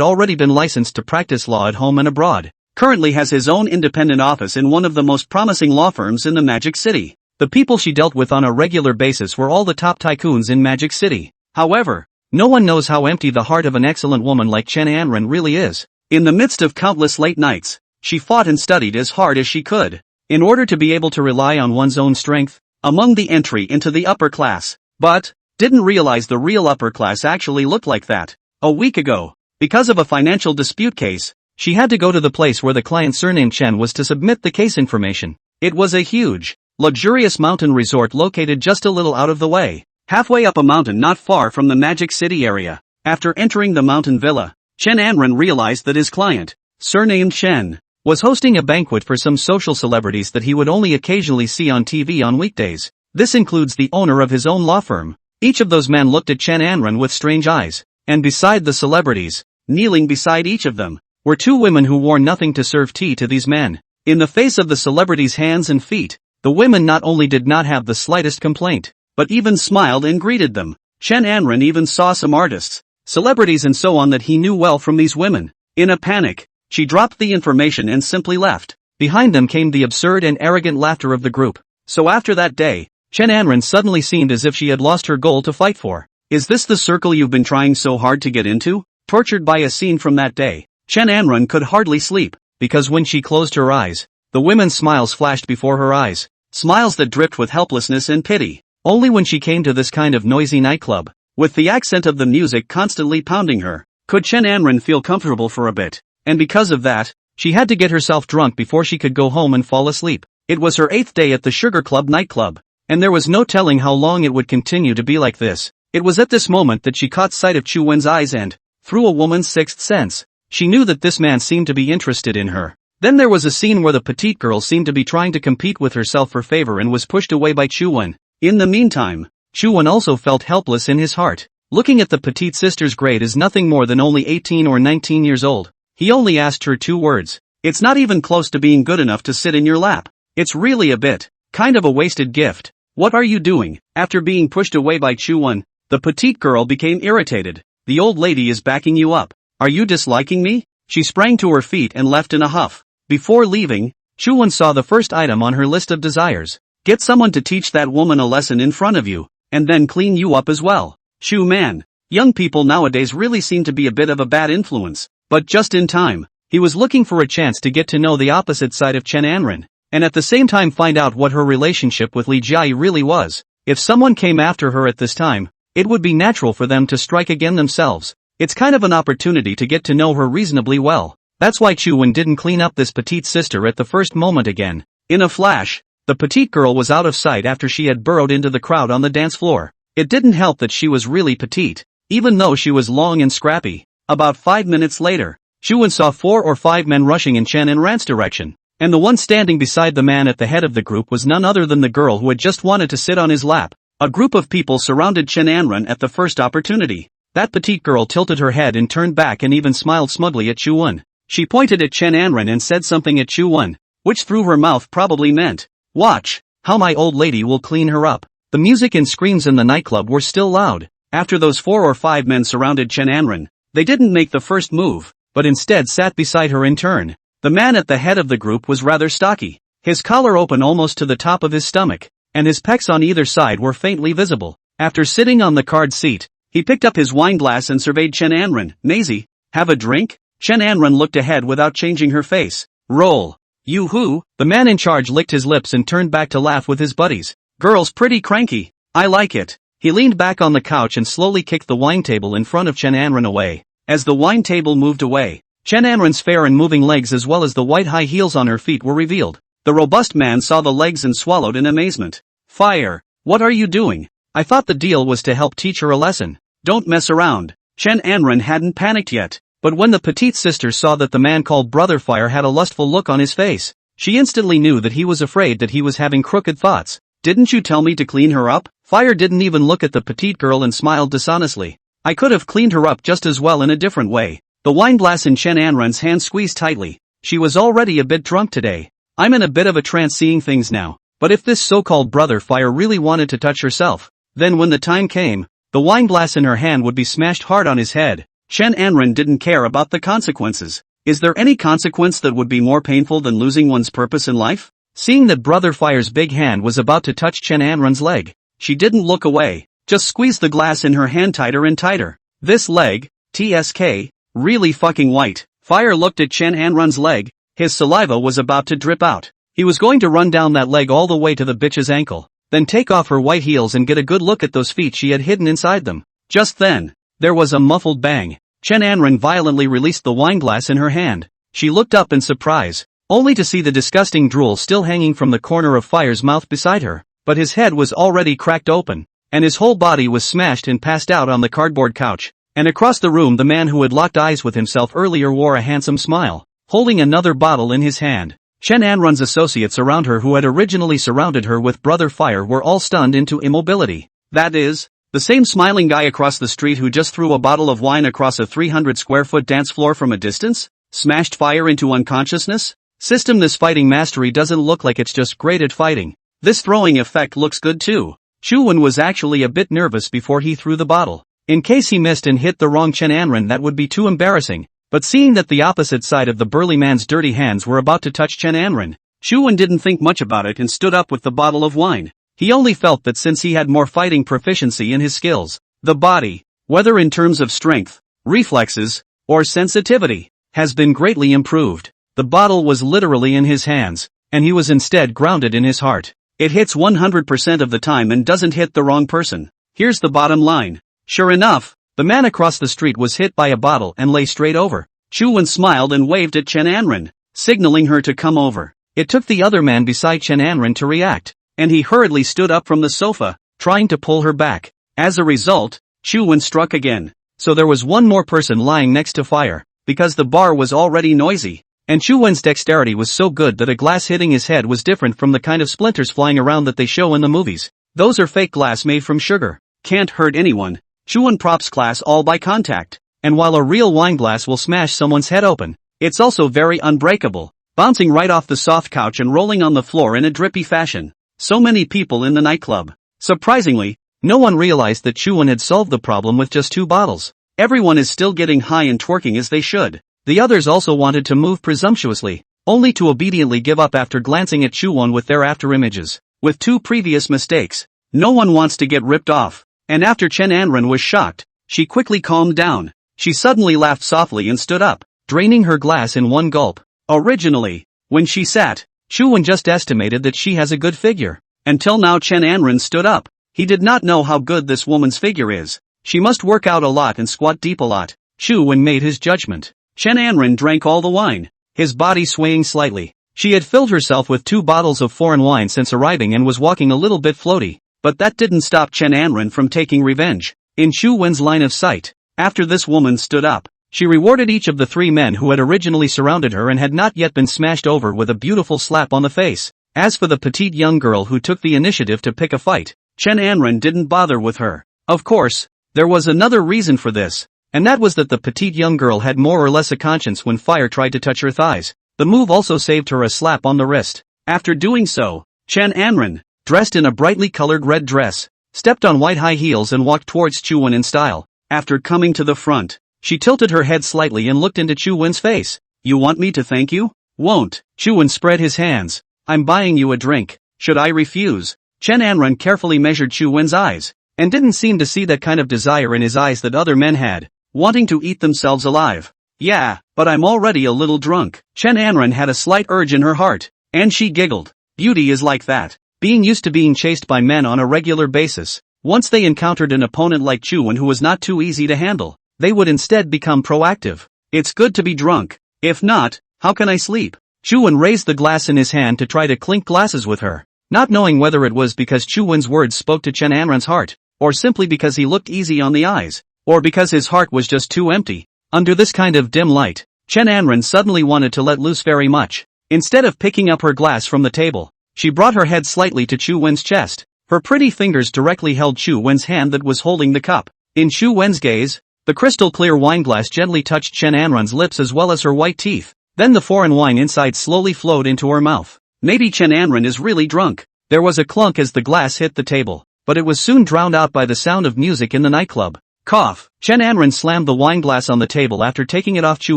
already been licensed to practice law at home and abroad. Currently has his own independent office in one of the most promising law firms in the Magic City. The people she dealt with on a regular basis were all the top tycoons in Magic City. However, no one knows how empty the heart of an excellent woman like Chen Anren really is. In the midst of countless late nights, she fought and studied as hard as she could, in order to be able to rely on one's own strength, among the entry into the upper class. But, didn't realize the real upper class actually looked like that. A week ago, because of a financial dispute case, she had to go to the place where the client surnamed Chen was to submit the case information. It was a huge, luxurious mountain resort located just a little out of the way, halfway up a mountain not far from the Magic City area. After entering the mountain villa, Chen Anren realized that his client, surnamed Chen, was hosting a banquet for some social celebrities that he would only occasionally see on TV on weekdays. This includes the owner of his own law firm. Each of those men looked at Chen Anren with strange eyes, and beside the celebrities, kneeling beside each of them, were 2 women who wore nothing to serve tea to these men. In the face of the celebrities' hands and feet, the women not only did not have the slightest complaint, but even smiled and greeted them. Chen Anren even saw some artists, celebrities and so on that he knew well from these women. In a panic, she dropped the information and simply left. Behind them came the absurd and arrogant laughter of the group. So after that day, Chen Anren suddenly seemed as if she had lost her goal to fight for. Is this the circle you've been trying so hard to get into? Tortured by a scene from that day, Chen Anren could hardly sleep, because when she closed her eyes, the women's smiles flashed before her eyes. Smiles that dripped with helplessness and pity. Only when she came to this kind of noisy nightclub, with the accent of the music constantly pounding her, could Chen Anren feel comfortable for a bit. And because of that, she had to get herself drunk before she could go home and fall asleep. It was her 8th day at the Sugar Club nightclub, and there was no telling how long it would continue to be like this. It was at this moment that she caught sight of Chu Wen's eyes and, through a woman's sixth sense, she knew that this man seemed to be interested in her. Then there was a scene where the petite girl seemed to be trying to compete with herself for favor and was pushed away by Chu Wen. In the meantime, Chu Wen also felt helpless in his heart. Looking at the petite sister's grade as nothing more than only 18 or 19 years old, he only asked her 2 words. It's not even close to being good enough to sit in your lap. It's really a bit, kind of a wasted gift. What are you doing? After being pushed away by Chu Wen, the petite girl became irritated. The old lady is backing you up. Are you disliking me? She sprang to her feet and left in a huff. Before leaving, Chu Wen saw the first item on her list of desires. Get someone to teach that woman a lesson in front of you, and then clean you up as well. Chu man. Young people nowadays really seem to be a bit of a bad influence. But just in time, he was looking for a chance to get to know the opposite side of Chen Anren, and at the same time find out what her relationship with Li Jiayi really was. If someone came after her at this time, it would be natural for them to strike again themselves. It's kind of an opportunity to get to know her reasonably well. That's why Chu Wen didn't clean up this petite sister at the first moment again. In a flash, the petite girl was out of sight after she had burrowed into the crowd on the dance floor. It didn't help that she was really petite, even though she was long and scrappy. About 5 minutes later, Chu Wen saw 4 or 5 men rushing in Chen Anren's direction, and the one standing beside the man at the head of the group was none other than the girl who had just wanted to sit on his lap. A group of people surrounded Chen Anren at the first opportunity. That petite girl tilted her head and turned back and even smiled smugly at Chu Wen. She pointed at Chen Anren and said something at Chu Wen, which through her mouth probably meant, "Watch, how my old lady will clean her up." The music and screams in the nightclub were still loud. After those 4 or 5 men surrounded Chen Anren, they didn't make the first move, but instead sat beside her in turn. The man at the head of the group was rather stocky, his collar open almost to the top of his stomach, and his pecs on either side were faintly visible. After sitting on the card seat, he picked up his wine glass and surveyed Chen Anren. "Maisie, have a drink?" Chen Anren looked ahead without changing her face. "Roll. You who?" The man in charge licked his lips and turned back to laugh with his buddies. "Girl's pretty cranky. I like it." He leaned back on the couch and slowly kicked the wine table in front of Chen Anren away. As the wine table moved away, Chen Anren's fair and moving legs as well as the white high heels on her feet were revealed. The robust man saw the legs and swallowed in amazement. "Fire! What are you doing? I thought the deal was to help teach her a lesson. Don't mess around." Chen Anren hadn't panicked yet, but when the petite sister saw that the man called Brother Fire had a lustful look on his face, she instantly knew that he was afraid that he was having crooked thoughts. "Didn't you tell me to clean her up?" Fire didn't even look at the petite girl and smiled dishonestly. "I could have cleaned her up just as well in a different way." The wine glass in Chen Anren's hand squeezed tightly. She was already a bit drunk today. "I'm in a bit of a trance seeing things now, but if this so-called Brother Fire really wanted to touch herself, then when the time came, the wine glass in her hand would be smashed hard on his head." Chen Anren didn't care about the consequences. Is there any consequence that would be more painful than losing one's purpose in life? Seeing that Brother Fire's big hand was about to touch Chen Anren's leg, she didn't look away, just squeezed the glass in her hand tighter and tighter. This leg, TSK, really fucking white. Fire looked at Chen Anren's leg, his saliva was about to drip out. He was going to run down that leg all the way to the bitch's ankle, then take off her white heels and get a good look at those feet she had hidden inside them. Just then, there was a muffled bang. Chen Anren violently released the wine glass in her hand. She looked up in surprise, only to see the disgusting drool still hanging from the corner of Fire's mouth beside her, but his head was already cracked open, and his whole body was smashed and passed out on the cardboard couch. And across the room the man who had locked eyes with himself earlier wore a handsome smile, holding another bottle in his hand. Chen Anren's associates around her who had originally surrounded her with Brother Fire were all stunned into immobility. That is, the same smiling guy across the street who just threw a bottle of wine across a 300-square-foot dance floor from a distance? Smashed Fire into unconsciousness? System, this fighting mastery doesn't look like it's just great at fighting. This throwing effect looks good too. Chu Wen was actually a bit nervous before he threw the bottle. In case he missed and hit the wrong Chen Anren, that would be too embarrassing. But seeing that the opposite side of the burly man's dirty hands were about to touch Chen Anren, Chuan didn't think much about it and stood up with the bottle of wine. He only felt that since he had more fighting proficiency in his skills, the body, whether in terms of strength, reflexes, or sensitivity, has been greatly improved. The bottle was literally in his hands, and he was instead grounded in his heart. It hits 100% of the time and doesn't hit the wrong person. Here's the bottom line. Sure enough, the man across the street was hit by a bottle and lay straight over. Chuan smiled and waved at Chen Anren, signaling her to come over. It took the other man beside Chen Anren to react, and he hurriedly stood up from the sofa, trying to pull her back. As a result, Chuan struck again. So there was one more person lying next to Fire, because the bar was already noisy, and Chuan's dexterity was so good that a glass hitting his head was different from the kind of splinters flying around that they show in the movies. Those are fake glass made from sugar. Can't hurt anyone. Chuan props glass all by contact, and while a real wine glass will smash someone's head open, it's also very unbreakable, bouncing right off the soft couch and rolling on the floor in a drippy fashion. So many people in the nightclub. Surprisingly, no one realized that Chuan had solved the problem with just 2 bottles. Everyone is still getting high and twerking as they should. The others also wanted to move presumptuously, only to obediently give up after glancing at Chuan with their after-images. With 2 previous mistakes, no one wants to get ripped off. And after Chen Anren was shocked, she quickly calmed down. She suddenly laughed softly and stood up, draining her glass in one gulp. Originally, when she sat, Chuan just estimated that she has a good figure. Until now Chen Anren stood up. He did not know how good this woman's figure is. She must work out a lot and squat deep a lot. Chuan made his judgment. Chen Anren drank all the wine, his body swaying slightly. She had filled herself with 2 bottles of foreign wine since arriving and was walking a little bit floaty. But that didn't stop Chen Anren from taking revenge. In Chuan's line of sight, after this woman stood up, she rewarded each of the 3 men who had originally surrounded her and had not yet been smashed over with a beautiful slap on the face. As for the petite young girl who took the initiative to pick a fight, Chen Anren didn't bother with her. Of course, there was another reason for this, and that was that the petite young girl had more or less a conscience when Fire tried to touch her thighs. The move also saved her a slap on the wrist. After doing so, Chen Anren, dressed in a brightly colored red dress, stepped on white high heels and walked towards Chuan in style. After coming to the front, she tilted her head slightly and looked into Chuan's face. You want me to thank you? Won't. Chuan spread his hands. I'm buying you a drink. Should I refuse? Chen Anren carefully measured Chuan's eyes, and didn't seem to see that kind of desire in his eyes that other men had, wanting to eat themselves alive. Yeah, but I'm already a little drunk. Chen Anren had a slight urge in her heart, and she giggled. Beauty is like that. Being used to being chased by men on a regular basis, once they encountered an opponent like Chuan who was not too easy to handle, they would instead become proactive. It's good to be drunk. If not, how can I sleep? Chuan raised the glass in his hand to try to clink glasses with her, not knowing whether it was because Chuan's words spoke to Chen Anren's heart, or simply because he looked easy on the eyes, or because his heart was just too empty. Under this kind of dim light, Chen Anren suddenly wanted to let loose very much. Instead of picking up her glass from the table, she brought her head slightly to Chu Wen's chest. Her pretty fingers directly held Chu Wen's hand that was holding the cup. In Chu Wen's gaze, the crystal-clear wineglass gently touched Chen Anren's lips as well as her white teeth. Then the foreign wine inside slowly flowed into her mouth. Maybe Chen Anren is really drunk. There was a clunk as the glass hit the table, but it was soon drowned out by the sound of music in the nightclub. Cough. Chen Anren slammed the wineglass on the table after taking it off Chu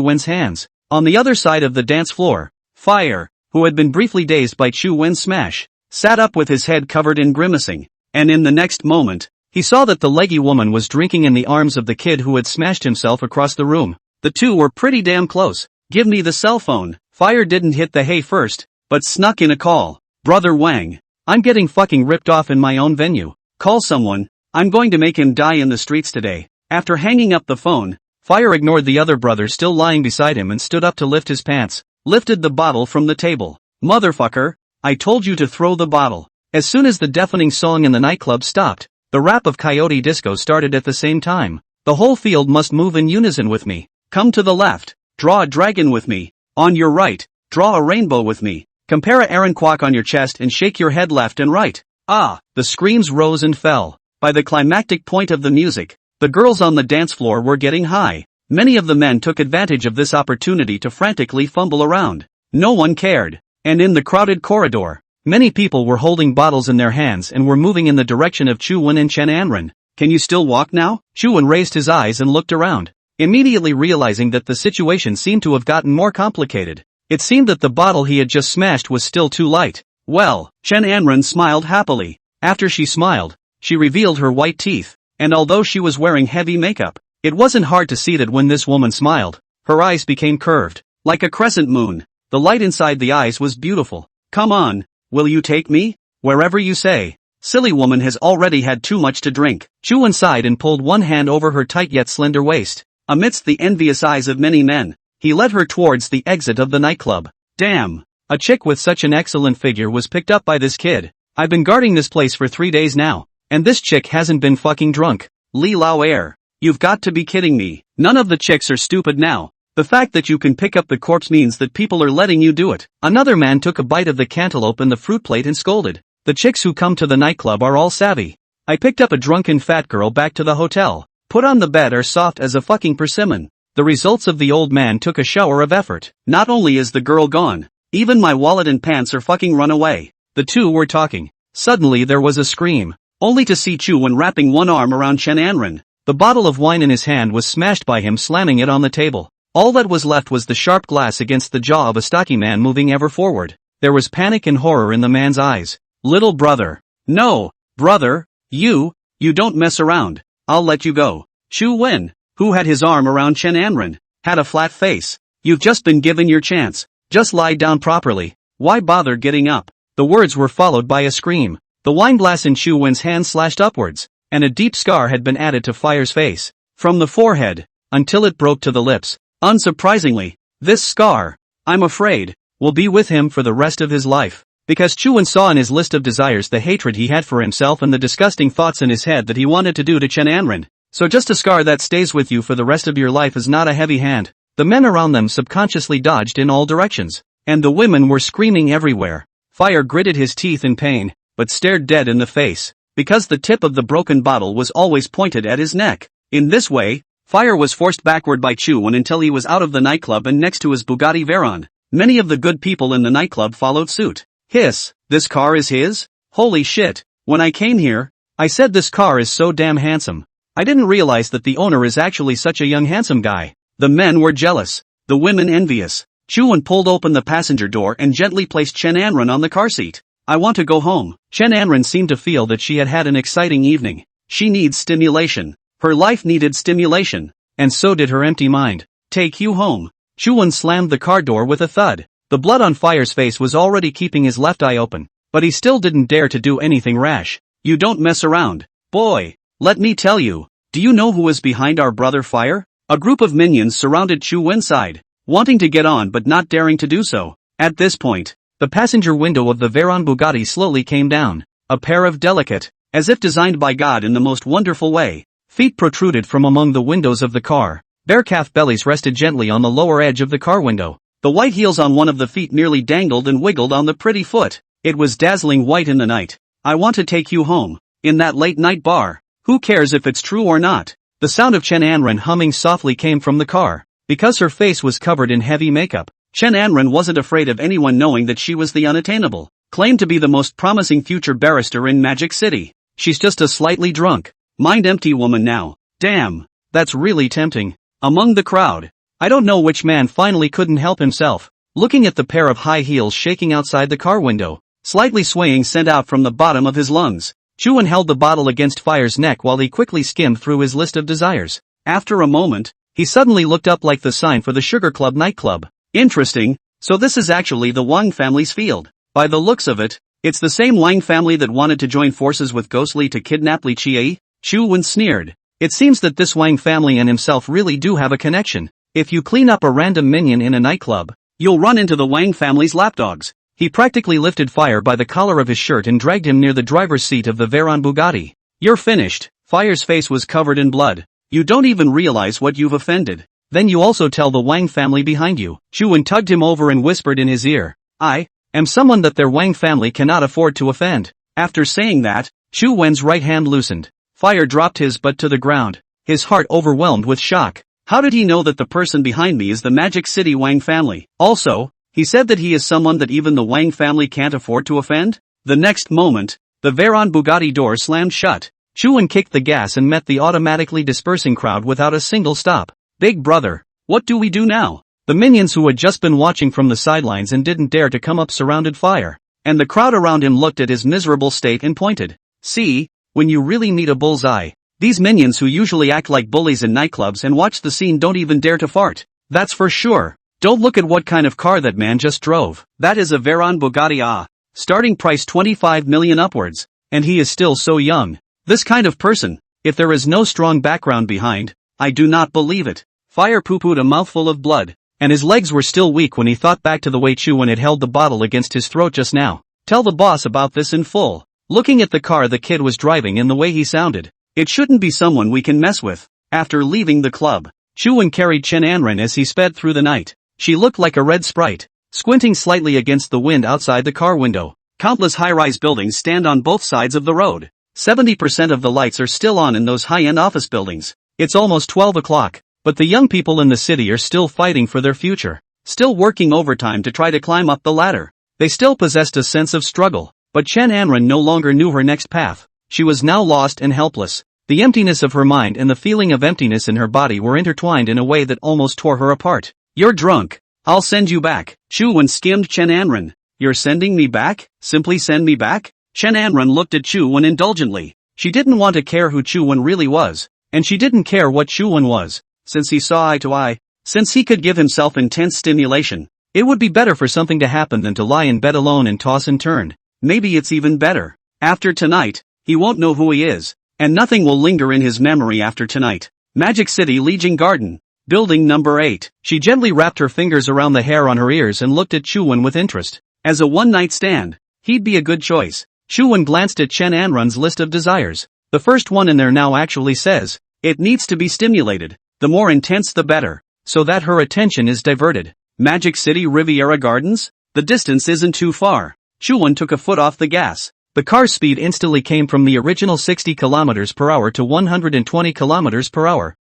Wen's hands. On the other side of the dance floor, Fire, who had been briefly dazed by Chu Wen's smash, sat up with his head covered in grimacing, and in the next moment, he saw that the leggy woman was drinking in the arms of the kid who had smashed himself across the room. The two were pretty damn close. Give me the cell phone. Fire didn't hit the hay first, but snuck in a call. Brother Wang, I'm getting fucking ripped off in my own venue. Call someone. I'm going to make him die in the streets today. After hanging up the phone, Fire ignored the other brother still lying beside him and stood up to lift his pants, lifted the bottle from the table. Motherfucker, I told you to throw the bottle. As soon as the deafening song in the nightclub stopped, the rap of Coyote Disco started at the same time. The whole field must move in unison with me. Come to the left. Draw a dragon with me. On your right, draw a rainbow with me. Compare a Aaron Kwok on your chest and shake your head left and right. Ah, the screams rose and fell. By the climactic point of the music, the girls on the dance floor were getting high. Many of the men took advantage of this opportunity to frantically fumble around. No one cared. And in the crowded corridor, many people were holding bottles in their hands and were moving in the direction of Chu Wen and Chen Anren. Can you still walk now? Chuan raised his eyes and looked around, immediately realizing that the situation seemed to have gotten more complicated. It seemed that the bottle he had just smashed was still too light. Well, Chen Anren smiled happily. After she smiled, she revealed her white teeth, and although she was wearing heavy makeup, it wasn't hard to see that when this woman smiled, her eyes became curved, like a crescent moon. The light inside the eyes was beautiful. Come on, will you take me? Wherever you say. Silly woman has already had too much to drink. Chuan sighed and pulled one hand over her tight yet slender waist. Amidst the envious eyes of many men, he led her towards the exit of the nightclub. Damn! A chick with such an excellent figure was picked up by this kid. I've been guarding this place for 3 days now, and this chick hasn't been fucking drunk. Li Lao Air. You've got to be kidding me. None of the chicks are stupid now. The fact that you can pick up the corpse means that people are letting you do it. Another man took a bite of the cantaloupe and the fruit plate and scolded. The chicks who come to the nightclub are all savvy. I picked up a drunken fat girl back to the hotel. Put on the bed are soft as a fucking persimmon. The results of the old man took a shower of effort. Not only is the girl gone, even my wallet and pants are fucking run away. The two were talking. Suddenly there was a scream, only to see Chuan wrapping one arm around Chen Anren. The bottle of wine in his hand was smashed by him slamming it on the table. All that was left was the sharp glass against the jaw of a stocky man moving ever forward. There was panic and horror in the man's eyes. Little brother. No, brother, you don't mess around. I'll let you go. Chu Wen, who had his arm around Chen Anren, had a flat face. You've just been given your chance. Just lie down properly. Why bother getting up? The words were followed by a scream. The wine glass in Chu Wen's hand slashed upwards, and a deep scar had been added to Fire's face. From the forehead, until it broke to the lips. Unsurprisingly, this scar, I'm afraid, will be with him for the rest of his life. Because Chuan saw in his list of desires the hatred he had for himself and the disgusting thoughts in his head that he wanted to do to Chen Anren. So just a scar that stays with you for the rest of your life is not a heavy hand. The men around them subconsciously dodged in all directions, and the women were screaming everywhere. Fire gritted his teeth in pain, but stared dead in the face, because the tip of the broken bottle was always pointed at his neck. In this way, Fire was forced backward by Chuan until he was out of the nightclub and next to his Bugatti Veyron. Many of the good people in the nightclub followed suit. Hiss, this car is his? Holy shit, when I came here, I said this car is so damn handsome. I didn't realize that the owner is actually such a young handsome guy. The men were jealous, the women envious. Chuan pulled open the passenger door and gently placed Chen Anren on the car seat. I want to go home. Chen Anren seemed to feel that she had had an exciting evening. She needs stimulation. Her life needed stimulation, and so did her empty mind. Take you home. Chuan slammed the car door with a thud. The blood on Fire's face was already keeping his left eye open, but he still didn't dare to do anything rash. You don't mess around. Boy, let me tell you, do you know who is behind our brother Fire? A group of minions surrounded Chu Wen's side, wanting to get on but not daring to do so. At this point, the passenger window of the Veyron Bugatti slowly came down. A pair of delicate, as if designed by God in the most wonderful way, feet protruded from among the windows of the car. Bare calf bellies rested gently on the lower edge of the car window. The white heels on one of the feet merely dangled and wiggled on the pretty foot. It was dazzling white in the night. I want to take you home, in that late night bar. Who cares if it's true or not? The sound of Chen Anren humming softly came from the car. Because her face was covered in heavy makeup, Chen Anren wasn't afraid of anyone knowing that she was the unattainable, claimed to be the most promising future barrister in Magic City. She's just a slightly drunk, mind-empty woman now. Damn, that's really tempting. Among the crowd, I don't know which man finally couldn't help himself, looking at the pair of high heels shaking outside the car window, slightly swaying sent out from the bottom of his lungs. Chuan held the bottle against Fire's neck while he quickly skimmed through his list of desires. After a moment, he suddenly looked up like the sign for the Sugar Club nightclub. Interesting, so this is actually the Wang family's field. By the looks of it, it's the same Wang family that wanted to join forces with Ghostly to kidnap Li Qiyi. Chu Wen sneered. It seems that this Wang family and himself really do have a connection. If you clean up a random minion in a nightclub, you'll run into the Wang family's lapdogs. He practically lifted Fire by the collar of his shirt and dragged him near the driver's seat of the Veyron Bugatti. You're finished. Fire's face was covered in blood. You don't even realize what you've offended. Then you also tell the Wang family behind you. Chu Wen tugged him over and whispered in his ear. I am someone that their Wang family cannot afford to offend. After saying that, Chu Wen's right hand loosened. Fire dropped his butt to the ground, his heart overwhelmed with shock. How did he know that the person behind me is the Magic City Wang family? Also, he said that he is someone that even the Wang family can't afford to offend? The next moment, the Veyron Bugatti door slammed shut. Chuan kicked the gas and met the automatically dispersing crowd without a single stop. Big brother, what do we do now? The minions who had just been watching from the sidelines and didn't dare to come up surrounded fire. And the crowd around him looked at his miserable state and pointed. See, when you really need a bullseye. These minions who usually act like bullies in nightclubs and watch the scene don't even dare to fart. That's for sure. Don't look at what kind of car that man just drove. That is a Veyron Bugatti. Starting price 25 million upwards. And he is still so young. This kind of person, if there is no strong background behind, I do not believe it. Fire poo-pooed a mouthful of blood, and his legs were still weak when he thought back to the way Chuan had held the bottle against his throat just now. Tell the boss about this in full. Looking at the car the kid was driving and the way he sounded, it shouldn't be someone we can mess with. After leaving the club, Chuan carried Chen Anren as he sped through the night. She looked like a red sprite, squinting slightly against the wind outside the car window. Countless high-rise buildings stand on both sides of the road. 70% of the lights are still on in those high-end office buildings. It's almost 12 o'clock, but the young people in the city are still fighting for their future, still working overtime to try to climb up the ladder. They still possessed a sense of struggle, but Chen Anren no longer knew her next path. She was now lost and helpless. The emptiness of her mind and the feeling of emptiness in her body were intertwined in a way that almost tore her apart. You're drunk. I'll send you back. Chuan skimmed Chen Anren. You're sending me back? Simply send me back? Chen Anren looked at Chuan indulgently. She didn't want to care who Chuan really was, and she didn't care what Chuan was, since he saw eye to eye, since he could give himself intense stimulation. It would be better for something to happen than to lie in bed alone and toss and turn. Maybe it's even better. After tonight, he won't know who he is, and nothing will linger in his memory after tonight. Magic City Legion Garden. Building number 8. She gently wrapped her fingers around the hair on her ears and looked at Chuan with interest. As a one-night stand, he'd be a good choice. Chuan glanced at Chen Anren's list of desires. The first one in there now actually says, it needs to be stimulated. The more intense the better, so that her attention is diverted. Magic City Riviera Gardens? The distance isn't too far. Chuan took a foot off the gas. The car's speed instantly came from the original 60 km per hour to 120 km per hour.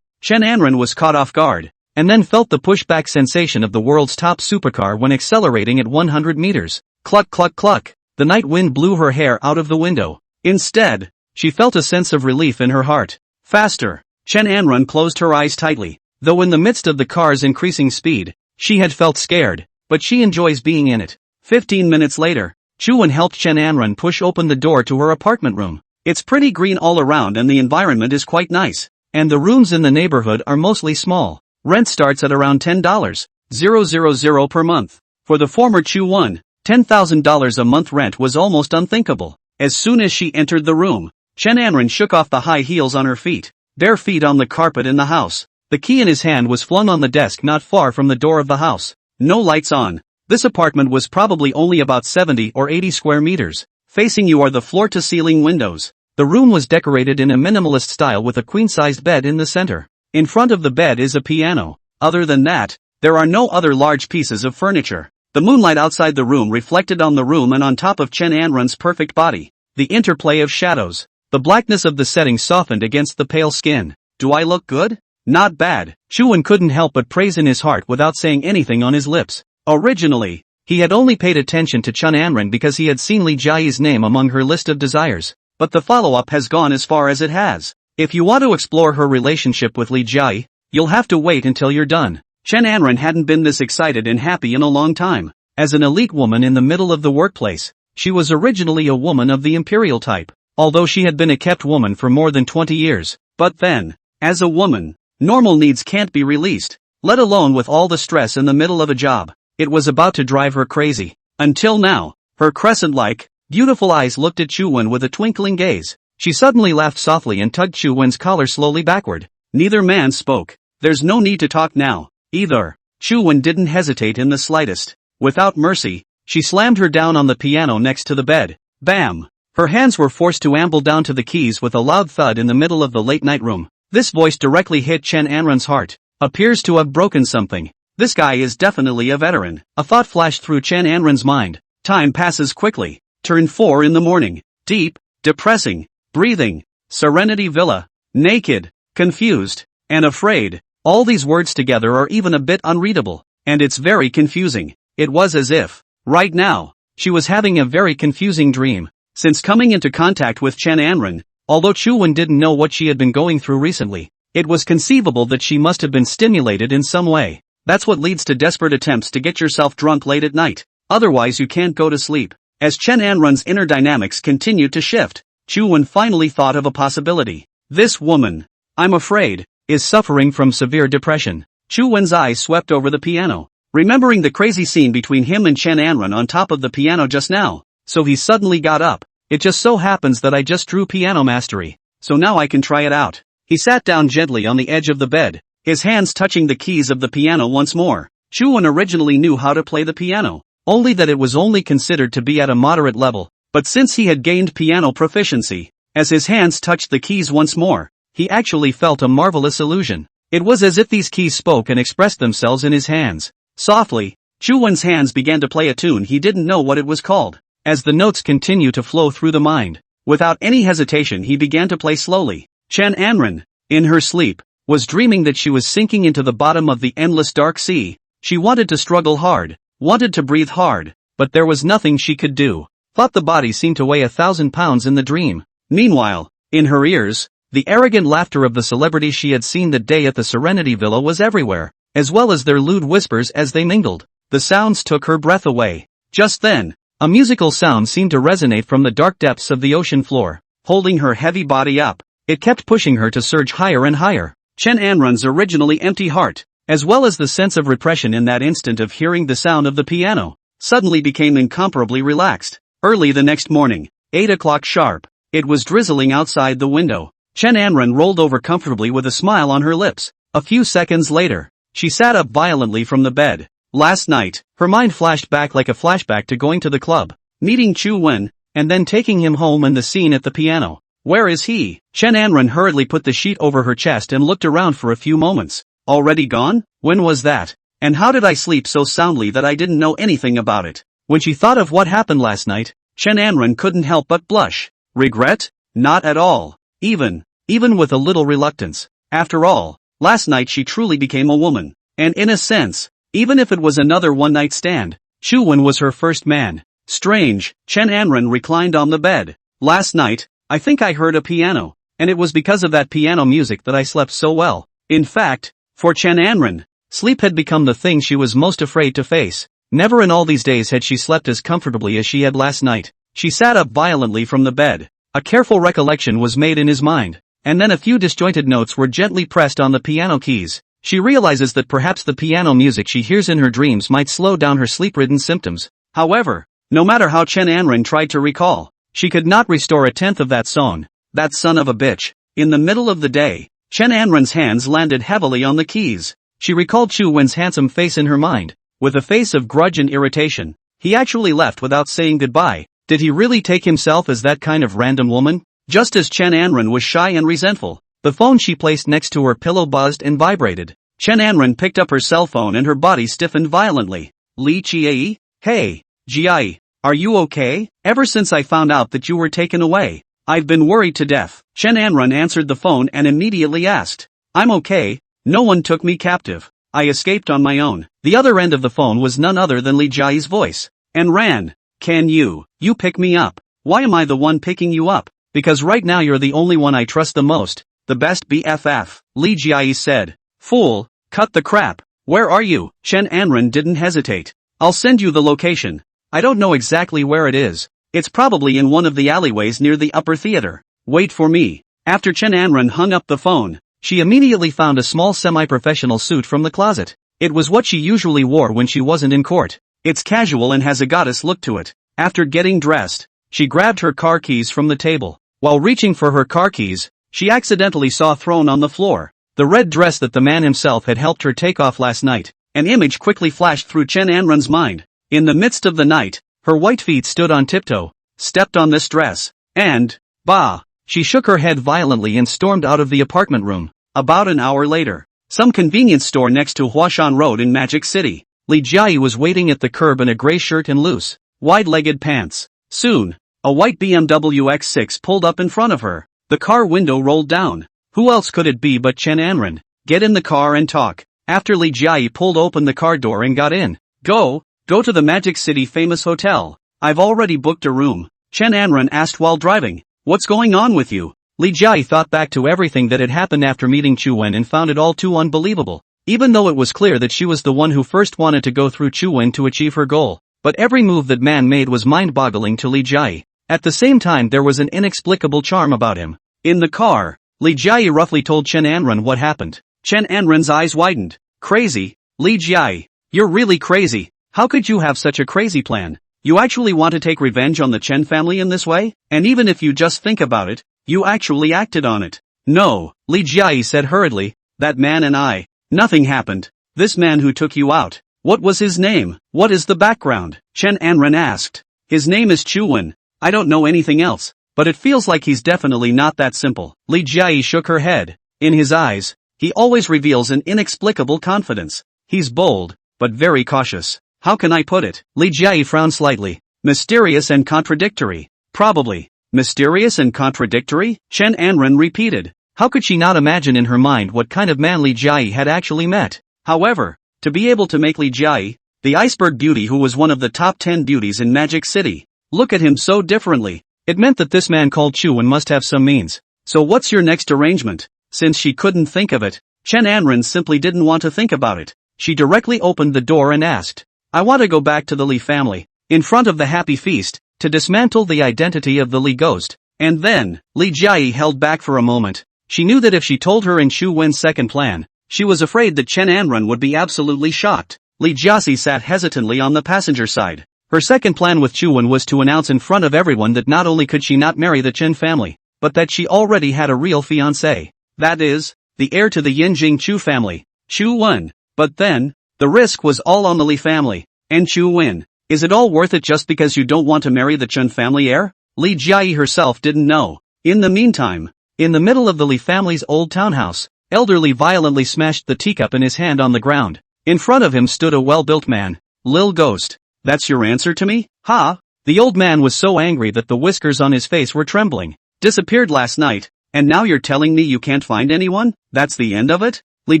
Chen Anren was caught off guard, and then felt the pushback sensation of the world's top supercar when accelerating at 100 meters. Cluck cluck cluck. The night wind blew her hair out of the window. Instead, she felt a sense of relief in her heart. Faster. Chen Anren closed her eyes tightly. Though in the midst of the car's increasing speed, she had felt scared, but she enjoys being in it. 15 minutes later, Chuan helped Chen Anren push open the door to her apartment room. It's pretty green all around and the environment is quite nice. And the rooms in the neighborhood are mostly small. Rent starts at around $10,000 per month. For the former Chuan, $10,000 a month rent was almost unthinkable. As soon as she entered the room, Chen Anren shook off the high heels on her feet, bare feet on the carpet in the house. The key in his hand was flung on the desk not far from the door of the house. No lights on. This apartment was probably only about 70 or 80 square meters. Facing you are the floor-to-ceiling windows. The room was decorated in a minimalist style with a queen-sized bed in the center. In front of the bed is a piano. Other than that, there are no other large pieces of furniture. The moonlight outside the room reflected on the room and on top of Chen Anren's perfect body. The interplay of shadows. The blackness of the setting softened against the pale skin. Do I look good? Not bad. Chuan couldn't help but praise in his heart without saying anything on his lips. Originally, he had only paid attention to Chen Anren because he had seen Li Jiayi's name among her list of desires. But the follow-up has gone as far as it has. If you want to explore her relationship with Li Jiayi, you'll have to wait until you're done. Chen Anren hadn't been this excited and happy in a long time. As an elite woman in the middle of the workplace, she was originally a woman of the imperial type, although she had been a kept woman for more than 20 years. But then, as a woman, normal needs can't be released, let alone with all the stress in the middle of a job. It was about to drive her crazy. Until now, her crescent-like, beautiful eyes looked at Chuan with a twinkling gaze. She suddenly laughed softly and tugged Chuan's collar slowly backward. Neither man spoke. There's no need to talk now, either. Chuan didn't hesitate in the slightest. Without mercy, she slammed her down on the piano next to the bed. Bam! Her hands were forced to amble down to the keys with a loud thud in the middle of the late-night room. This voice directly hit Chen Anren's heart. Appears to have broken something. This guy is definitely a veteran. A thought flashed through Chen Anren's mind. Time passes quickly. Turn 4 in the morning. Deep, depressing, breathing, Serenity Villa, naked, confused, and afraid. All these words together are even a bit unreadable, and it's very confusing. It was as if, right now, she was having a very confusing dream. Since coming into contact with Chen Anren, Although Chuwen didn't know what she had been going through recently, it was conceivable that she must have been stimulated in some way. That's what leads to desperate attempts to get yourself drunk late at night. Otherwise you can't go to sleep. As Chen Anren's inner dynamics continued to shift, Chuwen finally thought of a possibility. This woman, I'm afraid, is suffering from severe depression. Chuwen's eyes swept over the piano, remembering the crazy scene between him and Chen Anren on top of the piano just now, so he suddenly got up. It just so happens that I just drew piano mastery, so now I can try it out. He sat down gently on the edge of the bed, his hands touching the keys of the piano once more. Chuwen originally knew how to play the piano, only that it was only considered to be at a moderate level, but since he had gained piano proficiency, as his hands touched the keys once more, he actually felt a marvelous illusion. It was as if these keys spoke and expressed themselves in his hands. Softly, Chuwen's hands began to play a tune he didn't know what it was called. As the notes continued to flow through the mind, without any hesitation he began to play slowly. Chen Anren, in her sleep, was dreaming that she was sinking into the bottom of the endless dark sea. She wanted to struggle hard, wanted to breathe hard, but there was nothing she could do. Thought the body seemed to weigh 1,000 pounds in the dream. Meanwhile, in her ears, the arrogant laughter of the celebrities she had seen that day at the Serenity Villa was everywhere, as well as their lewd whispers as they mingled. The sounds took her breath away. Just then, a musical sound seemed to resonate from the dark depths of the ocean floor, holding her heavy body up. It kept pushing her to surge higher and higher. Chen Anren's originally empty heart, as well as the sense of repression in that instant of hearing the sound of the piano, suddenly became incomparably relaxed. Early the next morning, 8 o'clock sharp, it was drizzling outside the window. Chen Anren rolled over comfortably with a smile on her lips. A few seconds later, she sat up violently from the bed. Last night, her mind flashed back like a flashback to going to the club, meeting Chuwen, and then taking him home and the scene at the piano. Where is he? Chen Anren hurriedly put the sheet over her chest and looked around for a few moments. Already gone? When was that? And how did I sleep so soundly that I didn't know anything about it? When she thought of what happened last night, Chen Anren couldn't help but blush. Regret? Not at all. Even with a little reluctance. After all, last night she truly became a woman. And in a sense, even if it was another one-night stand, Chuwen was her first man. Strange, Chen Anren reclined on the bed. Last night, I think I heard a piano, and it was because of that piano music that I slept so well. In fact, for Chen Anren, sleep had become the thing she was most afraid to face. Never in all these days had she slept as comfortably as she had last night. She sat up violently from the bed. A careful recollection was made in his mind, and then a few disjointed notes were gently pressed on the piano keys. She realizes that perhaps the piano music she hears in her dreams might slow down her sleep-ridden symptoms. However, no matter how Chen Anren tried to recall, she could not restore a tenth of that song. That son of a bitch. In the middle of the day, Chen Anren's hands landed heavily on the keys. She recalled Chuwen's handsome face in her mind, with a face of grudge and irritation. He actually left without saying goodbye. Did he really take himself as that kind of random woman? Just as Chen Anren was shy and resentful, the phone she placed next to her pillow buzzed and vibrated. Chen Anren picked up her cell phone and her body stiffened violently. Li Chiayi? Hey, Jiai, are you okay? Ever since I found out that you were taken away, I've been worried to death. Chen Anren answered the phone and immediately asked. I'm okay, no one took me captive. I escaped on my own. The other end of the phone was none other than Li Jiai's voice. And ran. Can you pick me up? Why am I the one picking you up? Because right now you're the only one I trust the most, the best BFF, Li Jiai said. Fool, cut the crap. Where are you? Chen Anren didn't hesitate. I'll send you the location. I don't know exactly where it is. It's probably in one of the alleyways near the upper theater. Wait for me. After Chen Anren hung up the phone, she immediately found a small semi-professional suit from the closet. It was what she usually wore when she wasn't in court. It's casual and has a goddess look to it. After getting dressed, she grabbed her car keys from the table. While reaching for her car keys, she accidentally saw thrown on the floor the red dress that the man himself had helped her take off last night. An image quickly flashed through Chen Anren's mind. In the midst of the night, her white feet stood on tiptoe, stepped on this dress, and, bah! She shook her head violently and stormed out of the apartment room. About an hour later, some convenience store next to Huashan Road in Magic City. Li Jiai was waiting at the curb in a gray shirt and loose, wide-legged pants. Soon, a white BMW X6 pulled up in front of her. The car window rolled down. Who else could it be but Chen Anren? Get in the car and talk. After Li Jiai pulled open the car door and got in. Go to the Magic City famous hotel. I've already booked a room. Chen Anren asked while driving. What's going on with you? Li Jiayi thought back to everything that had happened after meeting Chu Wen and found it all too unbelievable. Even though it was clear that she was the one who first wanted to go through Chu Wen to achieve her goal, but every move that man made was mind-boggling to Li Jiayi. At the same time there was an inexplicable charm about him. In the car, Li Jiayi roughly told Chen Anren what happened. Chen Anren's eyes widened. Crazy, Li Jiayi. You're really crazy. How could you have such a crazy plan? You actually want to take revenge on the Chen family in this way? And even if you just think about it, you actually acted on it. No, Li Jiayi said hurriedly, that man and I. Nothing happened. This man who took you out. What was his name? What is the background? Chen Anren asked. His name is Chu Wen. I don't know anything else, but it feels like he's definitely not that simple. Li Jiayi shook her head. In his eyes, he always reveals an inexplicable confidence. He's bold, but very cautious. How can I put it? Li Jiayi frowned slightly. Mysterious and contradictory. Probably. Mysterious and contradictory? Chen Anren repeated. How could she not imagine in her mind what kind of man Li Jiayi had actually met? However, to be able to make Li Jiayi, the iceberg beauty who was one of the top 10 beauties in Magic City, look at him so differently, it meant that this man called Chu Wen must have some means. So what's your next arrangement? Since she couldn't think of it, Chen Anren simply didn't want to think about it. She directly opened the door and asked, I want to go back to the Li family, in front of the happy feast, to dismantle the identity of the Li ghost. And then, Li Jiayi held back for a moment. She knew that if she told her and Chu Wen's second plan, she was afraid that Chen Anren would be absolutely shocked. Li Jiayi sat hesitantly on the passenger side. Her second plan with Chu Wen was to announce in front of everyone that not only could she not marry the Chen family, but that she already had a real fiancé. That is, the heir to the Yinjing Chu family, Chu Wen. But then, the risk was all on the Li family, and Chu Wen. Is it all worth it just because you don't want to marry the Chen family heir? Li Jiayi herself didn't know. In the meantime, in the middle of the Li family's old townhouse, Elder Li violently smashed the teacup in his hand on the ground. In front of him stood a well-built man. Lil Ghost. That's your answer to me? Ha! The old man was so angry that the whiskers on his face were trembling. Disappeared last night, and now you're telling me you can't find anyone? That's the end of it? Li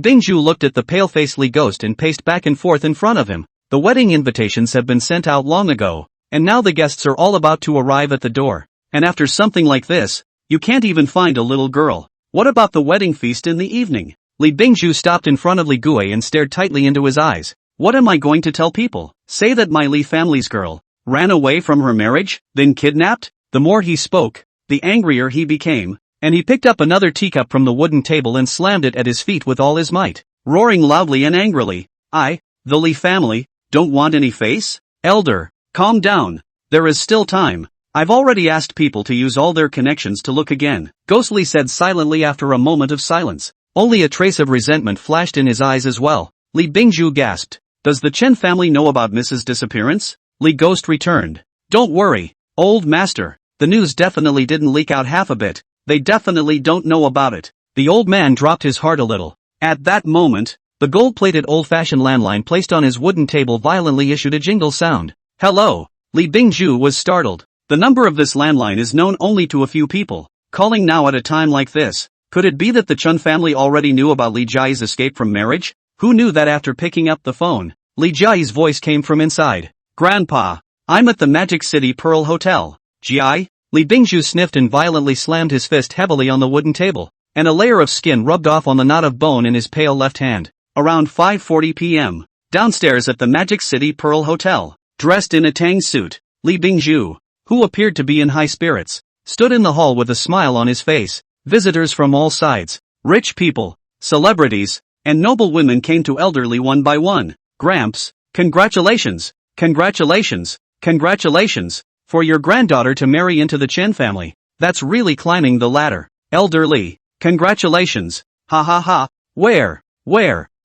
Bingju looked at the pale-faced Li Ghost and paced back and forth in front of him. The wedding invitations have been sent out long ago, and now the guests are all about to arrive at the door. And after something like this, you can't even find a little girl. What about the wedding feast in the evening? Li Bingju stopped in front of Li Gui and stared tightly into his eyes. What am I going to tell people? Say that my Li family's girl ran away from her marriage, then kidnapped? The more he spoke, the angrier he became, and he picked up another teacup from the wooden table and slammed it at his feet with all his might, roaring loudly and angrily. The Li family, don't want any face? Elder, calm down. There is still time. I've already asked people to use all their connections to look again, Ghostly said silently after a moment of silence. Only a trace of resentment flashed in his eyes as well. Li Bingju gasped. Does the Chen family know about Mrs. disappearance? Li Ghost returned. Don't worry, old master. The news definitely didn't leak out half a bit. They definitely don't know about it. The old man dropped his heart a little. At that moment, the gold-plated old-fashioned landline placed on his wooden table violently issued a jingle sound. Hello. Li Bingju was startled. The number of this landline is known only to a few people. Calling now at a time like this. Could it be that the Chun family already knew about Li Jiayi's escape from marriage? Who knew that after picking up the phone, Li Jiayi's voice came from inside. Grandpa, I'm at the Magic City Pearl Hotel. Jiayi? Li Bingju sniffed and violently slammed his fist heavily on the wooden table, and a layer of skin rubbed off on the knot of bone in his pale left hand. Around 5:40 p.m., downstairs at the Magic City Pearl Hotel, dressed in a tang suit, Li Bingju, who appeared to be in high spirits, stood in the hall with a smile on his face. Visitors from all sides, rich people, celebrities, and noble women came to Elderly one by one. Gramps, congratulations, congratulations, congratulations, for your granddaughter to marry into the Chen family. That's really climbing the ladder. Elderly, congratulations, ha ha ha, where?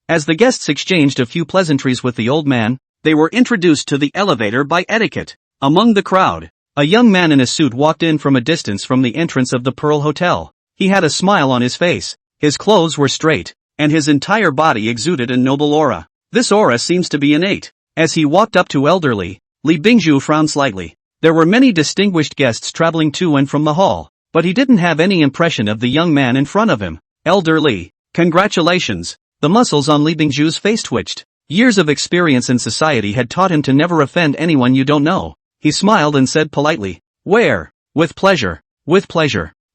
As the guests exchanged a few pleasantries with the old man, they were introduced to the elevator by etiquette. Among the crowd, a young man in a suit walked in from a distance from the entrance of the Pearl Hotel. He had a smile on his face, his clothes were straight, and his entire body exuded a noble aura. This aura seems to be innate. As he walked up to Elderly, Li Bingju frowned slightly. There were many distinguished guests traveling to and from the hall, but he didn't have any impression of the young man in front of him. Elderly, congratulations. The muscles on Li Bingju's face twitched. Years of experience in society had taught him to never offend anyone you don't know. He smiled and said politely, where? With pleasure.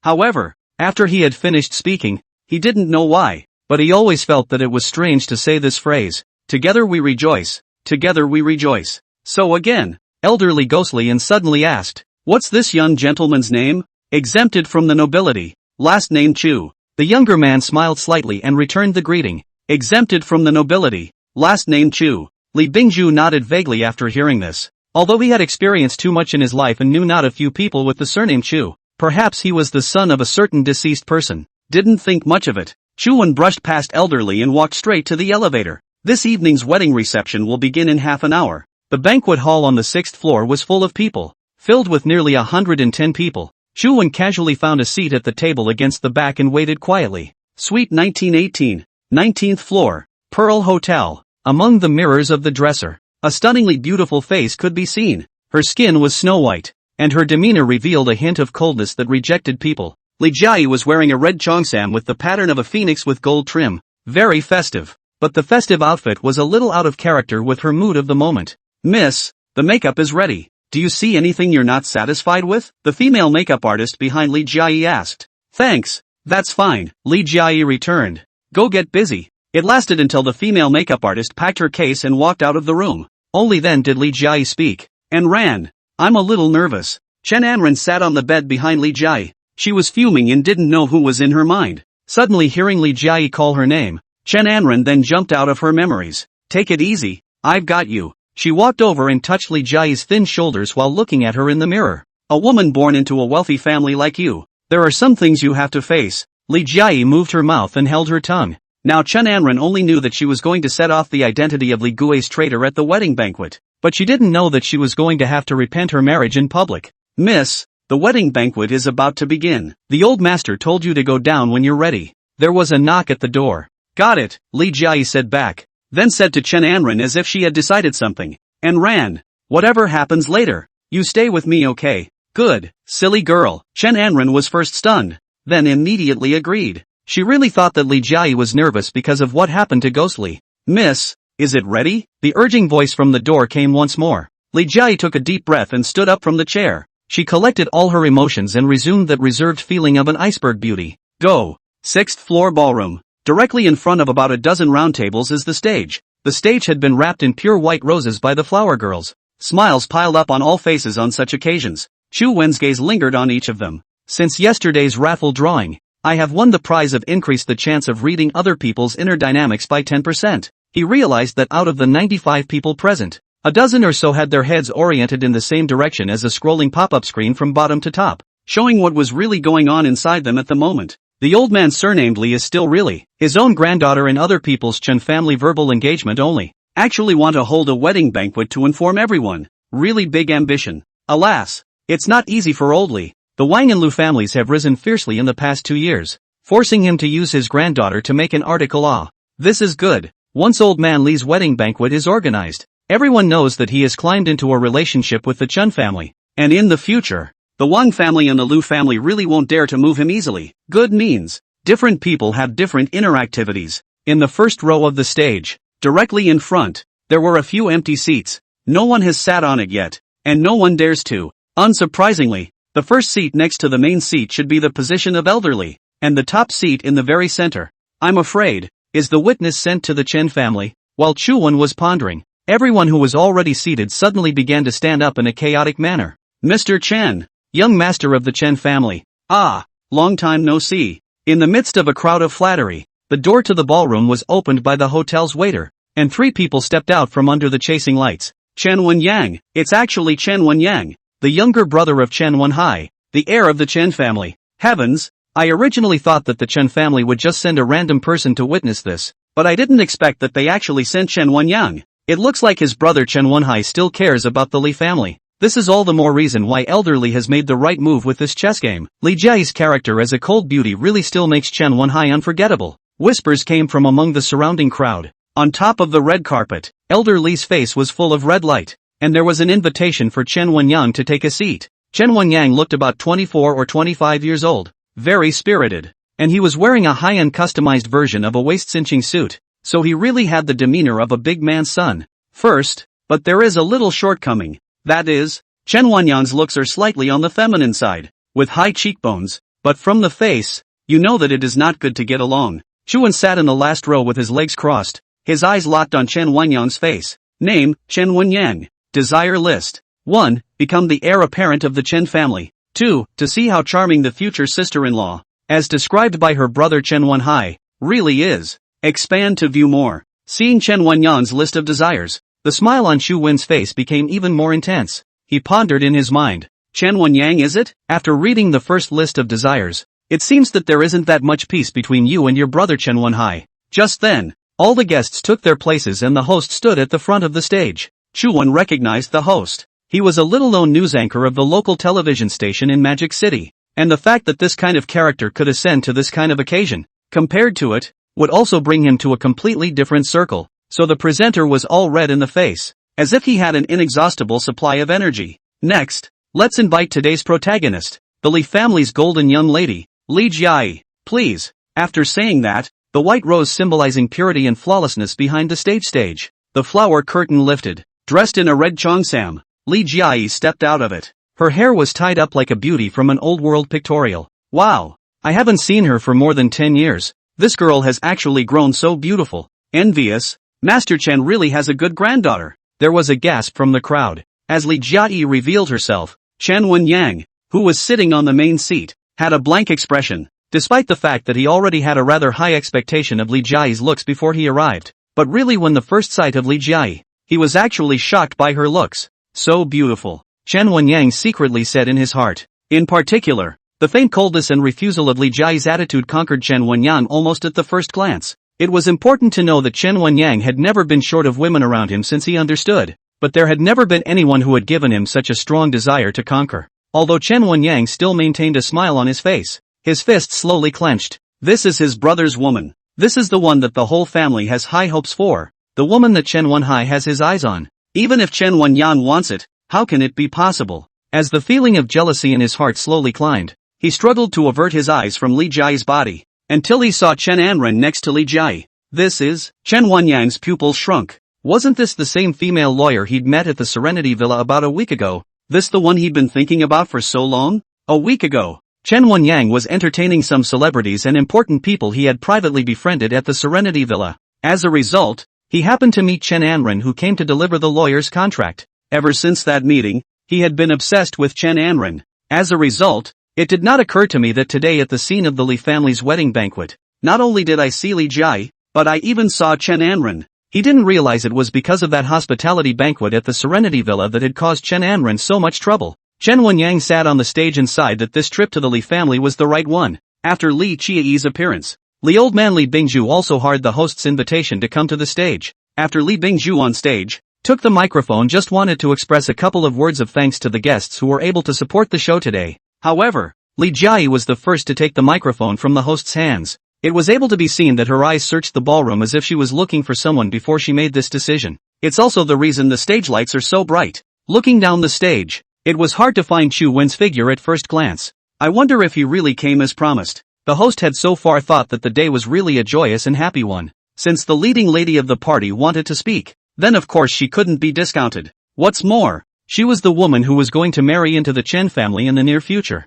However, After he had finished speaking, he didn't know why, but he always felt that it was strange to say this phrase, together we rejoice, together we rejoice. So again, elderly ghostly and suddenly asked, what's this young gentleman's name? Exempted from the nobility, last name Chu. The younger man smiled slightly and returned the greeting, exempted from the nobility, last name Chu. Li Bingju nodded vaguely after hearing this. Although he had experienced too much in his life and knew not a few people with the surname Chu, perhaps he was the son of a certain deceased person, didn't think much of it. Chuan brushed past elderly and walked straight to the elevator. This evening's wedding reception will begin in half an hour. The banquet hall on the 6th floor was full of people, filled with nearly 110 people. Chuan casually found a seat at the table against the back and waited quietly. Suite 1918, 19th floor, Pearl Hotel. Among the mirrors of the dresser, a stunningly beautiful face could be seen. Her skin was snow white, and her demeanor revealed a hint of coldness that rejected people. Li Jiayi was wearing a red cheongsam with the pattern of a phoenix with gold trim. Very festive. But the festive outfit was a little out of character with her mood of the moment. Miss, the makeup is ready. Do you see anything you're not satisfied with? The female makeup artist behind Li Jiayi asked. Thanks, that's fine, Li Jiayi returned. Go get busy. It lasted until the female makeup artist packed her case and walked out of the room. Only then did Li Jiayi speak. And ran. I'm a little nervous. Chen Anren sat on the bed behind Li Jiayi. She was fuming and didn't know who was in her mind. Suddenly hearing Li Jiayi call her name, Chen Anren then jumped out of her memories. Take it easy, I've got you. She walked over and touched Li Jiayi's thin shoulders while looking at her in the mirror. A woman born into a wealthy family like you. There are some things you have to face. Li Jiayi moved her mouth and held her tongue. Now Chen Anren only knew that she was going to set off the identity of Li Gui's traitor at the wedding banquet, but she didn't know that she was going to have to repent her marriage in public. Miss, the wedding banquet is about to begin. The old master told you to go down when you're ready. There was a knock at the door. Got it, Li Jiayi said back, then said to Chen Anren as if she had decided something, and ran. Whatever happens later, you stay with me, okay? Good, silly girl. Chen Anren was first stunned, then immediately agreed. She really thought that Li Jiayi was nervous because of what happened to Ghostly. Miss, is it ready? The urging voice from the door came once more. Li Jiayi took a deep breath and stood up from the chair. She collected all her emotions and resumed that reserved feeling of an iceberg beauty. Go. 6th floor ballroom. Directly in front of about a dozen round tables is the stage. The stage had been wrapped in pure white roses by the flower girls. Smiles piled up on all faces on such occasions. Chu Wen's gaze lingered on each of them. Since yesterday's raffle drawing, I have won the prize of increased the chance of reading other people's inner dynamics by 10%. He realized that out of the 95 people present, a dozen or so had their heads oriented in the same direction as a scrolling pop-up screen from bottom to top, showing what was really going on inside them at the moment. The old man surnamed Li is still really his own granddaughter and other people's Chen family verbal engagement only. Actually want to hold a wedding banquet to inform everyone. Really big ambition. Alas, it's not easy for old Li. The Wang and Lu families have risen fiercely in the past 2 years, forcing him to use his granddaughter to make an article. This is good. Once old man Li's wedding banquet is organized, everyone knows that he has climbed into a relationship with the Chen family, and in the future, the Wang family and the Lu family really won't dare to move him easily. Good means, different people have different inner activities. In the first row of the stage, directly in front, there were a few empty seats. No one has sat on it yet, and no one dares to. Unsurprisingly, the first seat next to the main seat should be the position of elderly, and the top seat in the very center, I'm afraid, is the witness sent to the Chen family. While Chu Wen was pondering, everyone who was already seated suddenly began to stand up in a chaotic manner. Mr. Chen, young master of the Chen family. Ah, long time no see. In the midst of a crowd of flattery, the door to the ballroom was opened by the hotel's waiter, and 3 people stepped out from under the chasing lights. Chen Wenyang, it's actually Chen Wenyang, the younger brother of Chen Wenhai, the heir of the Chen family. Heavens, I originally thought that the Chen family would just send a random person to witness this, but I didn't expect that they actually sent Chen Wenyang. It looks like his brother Chen Wenhai still cares about the Li family. This is all the more reason why Elder Li has made the right move with this chess game. Li Jiayi's character as a cold beauty really still makes Chen Wenhai unforgettable. Whispers came from among the surrounding crowd. On top of the red carpet, Elder Li's face was full of red light, and there was an invitation for Chen Wenyang to take a seat. Chen Wenyang looked about 24 or 25 years old, very spirited, and he was wearing a high-end customized version of a waist-cinching suit, so he really had the demeanor of a big man's son. First, but there is a little shortcoming. That is, Chen Wenyang's looks are slightly on the feminine side, with high cheekbones, but from the face, You know that it is not good to get along. Chuan sat in the last row with his legs crossed, his eyes locked on Chen Wenyang's face. Name, Chen Wenyang. Desire list. 1. Become the heir apparent of the Chen family. 2. To see how charming the future sister-in-law, as described by her brother Chen Wenhai, really is. Expand to view more. Seeing Chen Wenyang's list of desires, the smile on Chu Wen's face became even more intense. He pondered in his mind. Chen Wenyang is it? After reading the first list of desires, it seems that there isn't that much peace between you and your brother Chen Wenhai. Just then, all the guests took their places and the host stood at the front of the stage. Chu Wen recognized the host. He was a little-known news anchor of the local television station in Magic City, and the fact that this kind of character could ascend to this kind of occasion, compared to it, would also bring him to a completely different circle. So the presenter was all red in the face, as if he had an inexhaustible supply of energy. Next, let's invite today's protagonist, the Li family's golden young lady, Li Jiai. Please. After saying that, the white rose symbolizing purity and flawlessness behind the stage. The flower curtain lifted. Dressed in a red cheongsam, Li Jiai stepped out of it. Her hair was tied up like a beauty from an old-world pictorial. Wow! I haven't seen her for more than 10 years. This girl has actually grown so beautiful. Envious. Master Chen really has a good granddaughter. There was a gasp from the crowd. As Li Jiai revealed herself, Chen Wenyang, who was sitting on the main seat, had a blank expression, despite the fact that he already had a rather high expectation of Li Jiai's looks before he arrived. But really when the first sight of Li Jiai, he was actually shocked by her looks. So beautiful. Chen Wenyang secretly said in his heart. In particular, the faint coldness and refusal of Li Jiai's attitude conquered Chen Wenyang almost at the first glance. It was important to know that Chen Wenyang had never been short of women around him since he understood, but there had never been anyone who had given him such a strong desire to conquer. Although Chen Wenyang still maintained a smile on his face, his fists slowly clenched. This is his brother's woman. This is the one that the whole family has high hopes for. The woman that Chen Wenhai has his eyes on. Even if Chen Wenyan wants it, how can it be possible? As the feeling of jealousy in his heart slowly climbed, he struggled to avert his eyes from Li Jiai's body, until he saw Chen Anren next to Li Jiai. This is... Chen Wenyang's pupils shrunk. Wasn't this the same female lawyer he'd met at the Serenity Villa about a week ago? This the one he'd been thinking about for so long? A week ago, Chen Wenyang was entertaining some celebrities and important people he had privately befriended at the Serenity Villa. As a result, he happened to meet Chen Anren, who came to deliver the lawyer's contract. Ever since that meeting, he had been obsessed with Chen Anren. As a result, it did not occur to me that today at the scene of the Li family's wedding banquet, not only did I see Li Jiai, but I even saw Chen Anren. He didn't realize it was because of that hospitality banquet at the Serenity Villa that had caused Chen Anren so much trouble. Chen Wenyang sat on the stage and sighed that this trip to the Li family was the right one. After Li Qiyi's appearance, Li old man Li Bingju also heard the host's invitation to come to the stage. After Li Bingju on stage, took the microphone, just wanted to express a couple of words of thanks to the guests who were able to support the show today. However, Li Jiai was the first to take the microphone from the host's hands. It was able to be seen that her eyes searched the ballroom as if she was looking for someone before she made this decision. It's also the reason the stage lights are so bright. Looking down the stage, it was hard to find Chu Wen's figure at first glance. I wonder if he really came as promised. The host had so far thought that the day was really a joyous and happy one. Since the leading lady of the party wanted to speak, then of course she couldn't be discounted. What's more, she was the woman who was going to marry into the Chen family in the near future.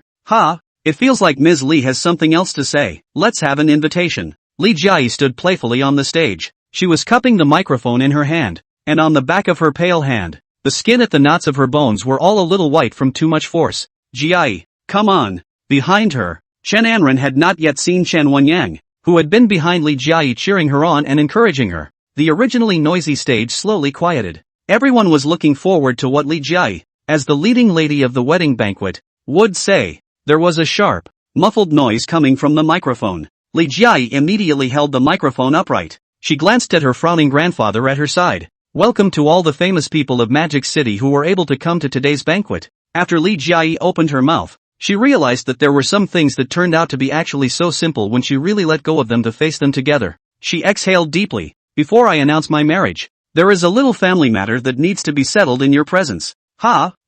It feels like Ms. Li has something else to say. Let's have an invitation. Li Jiai stood playfully on the stage. She was cupping the microphone in her hand, and on the back of her pale hand, the skin at the knots of her bones were all a little white from too much force. Jiai, come on. Behind her, Chen Anren had not yet seen Chen Wenyang, who had been behind Li Jiai cheering her on and encouraging her. The originally noisy stage slowly quieted. Everyone was looking forward to what Li Jiai, as the leading lady of the wedding banquet, would say. There was a sharp, muffled noise coming from the microphone. Li Jiai immediately held the microphone upright. She glanced at her frowning grandfather at her side. Welcome to all the famous people of Magic City who were able to come to today's banquet. After Li Jiai opened her mouth, she realized that there were some things that turned out to be actually so simple when she really let go of them to face them together. She exhaled deeply. Before I announce my marriage, there is a little family matter that needs to be settled in your presence.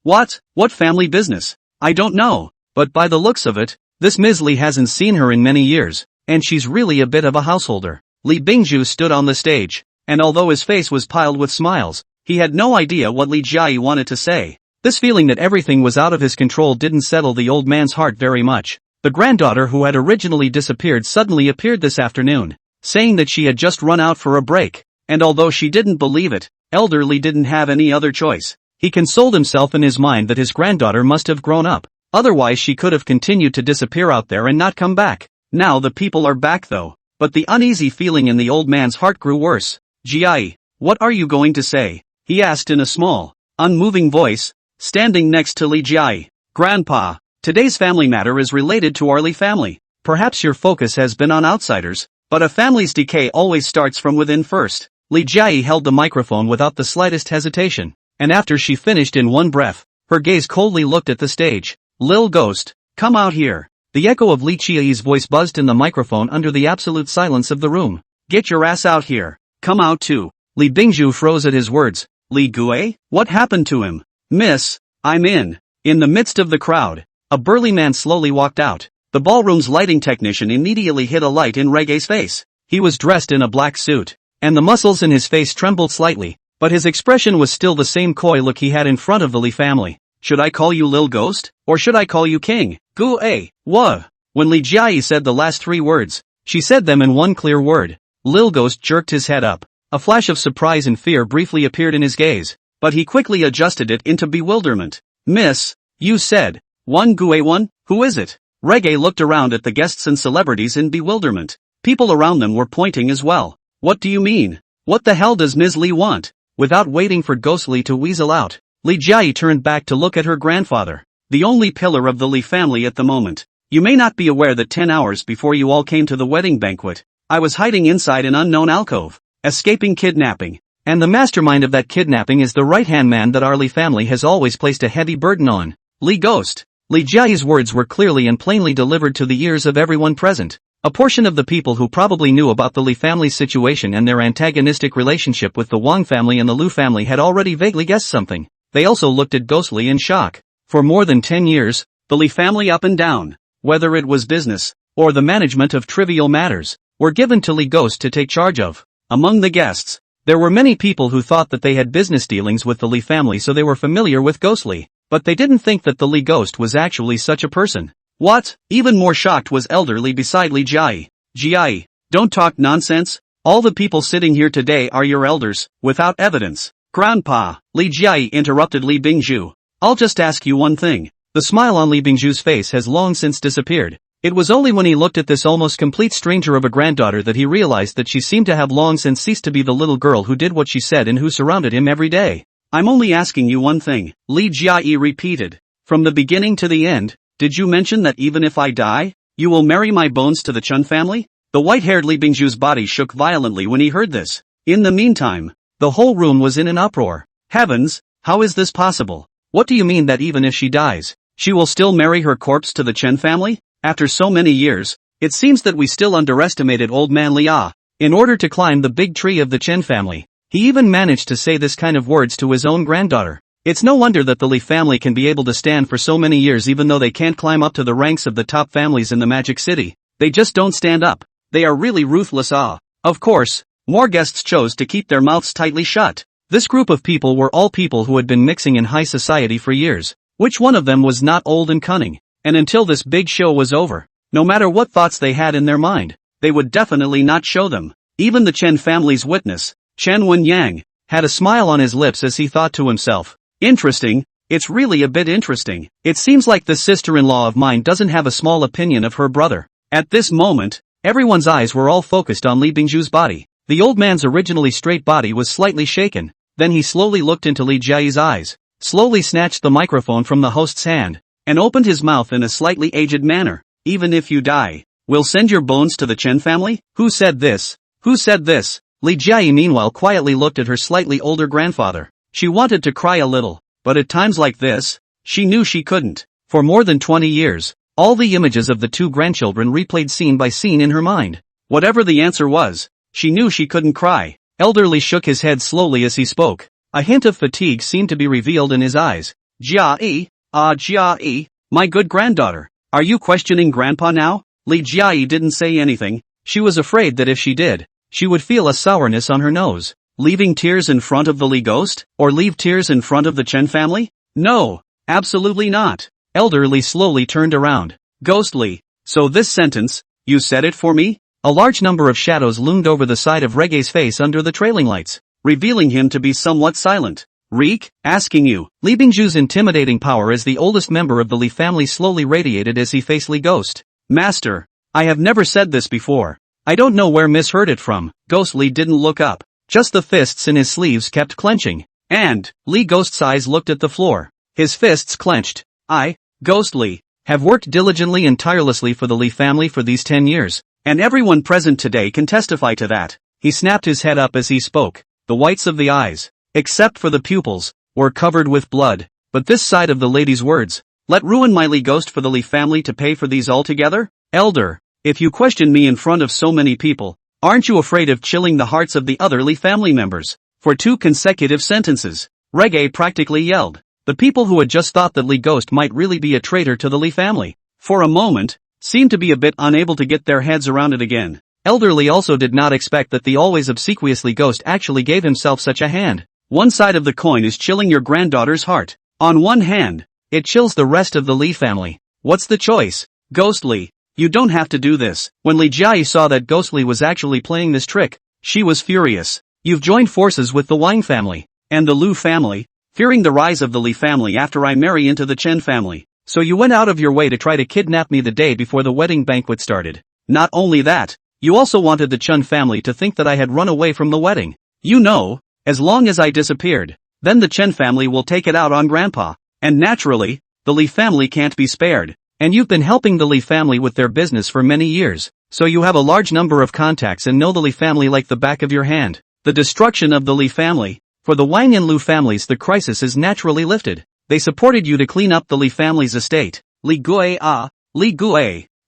What? What family business? I don't know. But by the looks of it, this Ms. Li hasn't seen her in many years, and she's really a bit of a householder. Li Bingju stood on the stage, and although his face was piled with smiles, he had no idea what Li Jiai wanted to say. This feeling that everything was out of his control didn't settle the old man's heart very much. The granddaughter who had originally disappeared suddenly appeared this afternoon, saying that she had just run out for a break, and although she didn't believe it, Elder Lee didn't have any other choice. He consoled himself in his mind that his granddaughter must have grown up, otherwise she could have continued to disappear out there and not come back. Now the people are back though, but the uneasy feeling in the old man's heart grew worse. Jiai, what are you going to say? He asked in a small, unmoving voice, standing next to Li Jiai. Grandpa, today's family matter is related to our Li family. Perhaps your focus has been on outsiders, but a family's decay always starts from within first. Li Jiai held the microphone without the slightest hesitation, and after she finished in one breath, her gaze coldly looked at the stage. Lil Ghost, come out here. The echo of Li Jiai's voice buzzed in the microphone under the absolute silence of the room. Get your ass out here. Come out too. Li Bingju froze at his words. Li Gue? What happened to him? Miss, I'm in. In the midst of the crowd, a burly man slowly walked out. The ballroom's lighting technician immediately hit a light in Reggae's face. He was dressed in a black suit, and the muscles in his face trembled slightly, but his expression was still the same coy look he had in front of the Li family. Should I call you Lil Ghost, or should I call you King? Gue, wha? When Li Jiai said the last three words, she said them in one clear word. Lil Ghost jerked his head up. A flash of surprise and fear briefly appeared in his gaze, but he quickly adjusted it into bewilderment. Miss, you said, one Gue one? Who is it? Reggae looked around at the guests and celebrities in bewilderment. People around them were pointing as well. What do you mean? What the hell does Ms. Li want? Without waiting for Ghostly to weasel out, Li Jiai turned back to look at her grandfather, the only pillar of the Li family at the moment. You may not be aware that 10 hours before you all came to the wedding banquet, I was hiding inside an unknown alcove, escaping kidnapping. And the mastermind of that kidnapping is the right-hand man that our Li family has always placed a heavy burden on. Li Ghost. Li Jiai's words were clearly and plainly delivered to the ears of everyone present. A portion of the people who probably knew about the Li family's situation and their antagonistic relationship with the Wang family and the Lu family had already vaguely guessed something. They also looked at Ghostly in shock. For more than 10 years, the Li family up and down, whether it was business, or the management of trivial matters, were given to Li Ghost to take charge of. Among the guests, there were many people who thought that they had business dealings with the Li family, so they were familiar with Ghostly, but they didn't think that the Li Ghost was actually such a person. What? Even more shocked was Elder Lee beside Li Jiai. Jiai, don't talk nonsense. All the people sitting here today are your elders, without evidence. Grandpa, Li Jiai interrupted Li Bingju. I'll just ask you one thing. The smile on Li Bingju's face has long since disappeared. It was only when he looked at this almost complete stranger of a granddaughter that he realized that she seemed to have long since ceased to be the little girl who did what she said and who surrounded him every day. I'm only asking you one thing, Li Jiai repeated. From the beginning to the end, did you mention that even if I die, you will marry my bones to the Chun family? The white-haired Li Bingju's body shook violently when he heard this. In the meantime, the whole room was in an uproar. Heavens, how is this possible? What do you mean that even if she dies, she will still marry her corpse to the Chen family? After so many years, it seems that we still underestimated old man Lia. In order to climb the big tree of the Chen family, he even managed to say this kind of words to his own granddaughter. It's no wonder that the Li family can be able to stand for so many years even though they can't climb up to the ranks of the top families in the Magic City. They just don't stand up. They are really ruthless. Of course, more guests chose to keep their mouths tightly shut. This group of people were all people who had been mixing in high society for years. Which one of them was not old and cunning? And until this big show was over, no matter what thoughts they had in their mind, they would definitely not show them. Even the Chen family's witness, Chen Wenyang, had a smile on his lips as he thought to himself, interesting, it's really a bit interesting. It seems like this sister-in-law of mine doesn't have a small opinion of her brother. At this moment, everyone's eyes were all focused on Li Bingju's body. The old man's originally straight body was slightly shaken. Then he slowly looked into Li Jiai's eyes, slowly snatched the microphone from the host's hand, and opened his mouth in a slightly aged manner. Even if you die, we'll send your bones to the Chen family? Who said this? Who said this? Li Jiai meanwhile quietly looked at her slightly older grandfather. She wanted to cry a little, but at times like this, she knew she couldn't. For more than 20 years, all the images of the two grandchildren replayed scene by scene in her mind. Whatever the answer was, she knew she couldn't cry. Elder Li shook his head slowly as he spoke. A hint of fatigue seemed to be revealed in his eyes. Jiai, Jiai, my good granddaughter, are you questioning Grandpa now? Li Jiai didn't say anything. She was afraid that if she did, she would feel a sourness on her nose. Leaving tears in front of the Li ghost? Or leave tears in front of the Chen family? No, absolutely not. Elder Li slowly turned around. Ghostly, So this sentence, you said it for me? A large number of shadows loomed over the side of Reggae's face under the trailing lights, revealing him to be somewhat silent. Reek, asking you. Li Bingju's intimidating power as the oldest member of the Li family slowly radiated as he faced Li Ghost. Master, I have never said this before. I don't know where misheard it from. Ghost Li didn't look up. Just the fists in his sleeves kept clenching. And, Li Ghost's eyes looked at the floor. His fists clenched. I, Ghost Li, have worked diligently and tirelessly for the Li family for these 10 years. And everyone present today can testify to that. He snapped his head up as he spoke. The whites of the eyes, except for the pupils, were covered with blood. But this side of the lady's words, let ruin my Li Ghost for the Li family to pay for these altogether? Elder, if you question me in front of so many people, aren't you afraid of chilling the hearts of the other Li family members? For 2 consecutive sentences, Reggae practically yelled. The people who had just thought that Li Ghost might really be a traitor to the Li family, for a moment, seemed to be a bit unable to get their heads around it again. Elder Li also did not expect that the always obsequious Li Ghost actually gave himself such a hand. One side of the coin is chilling your granddaughter's heart. On one hand, it chills the rest of the Li family. What's the choice? Ghost Li, you don't have to do this. When Li Jiayi saw that Ghost Li was actually playing this trick, she was furious. You've joined forces with the Wang family, and the Lu family, fearing the rise of the Li family after I marry into the Chen family. So you went out of your way to try to kidnap me the day before the wedding banquet started. Not only that, you also wanted the Chen family to think that I had run away from the wedding. You know, as long as I disappeared, then the Chen family will take it out on Grandpa. And naturally, the Li family can't be spared. And you've been helping the Li family with their business for many years, so you have a large number of contacts and know the Li family like the back of your hand. The destruction of the Li family. For the Wang and Lu families, the crisis is naturally lifted. They supported you to clean up the Li family's estate. Li Gue,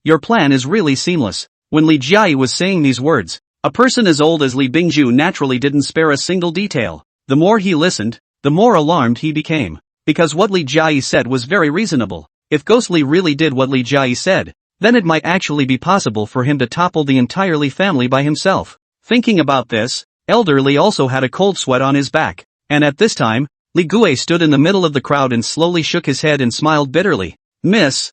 your plan is really seamless. When Li Jiayi was saying these words, a person as old as Li Bingju naturally didn't spare a single detail. The more he listened, the more alarmed he became. Because what Li Jiayi said was very reasonable. If Ghost Li really did what Li Jiayi said, then it might actually be possible for him to topple the entire Li family by himself. Thinking about this, Elder Li also had a cold sweat on his back. And at this time, Li Gue stood in the middle of the crowd and slowly shook his head and smiled bitterly. Miss,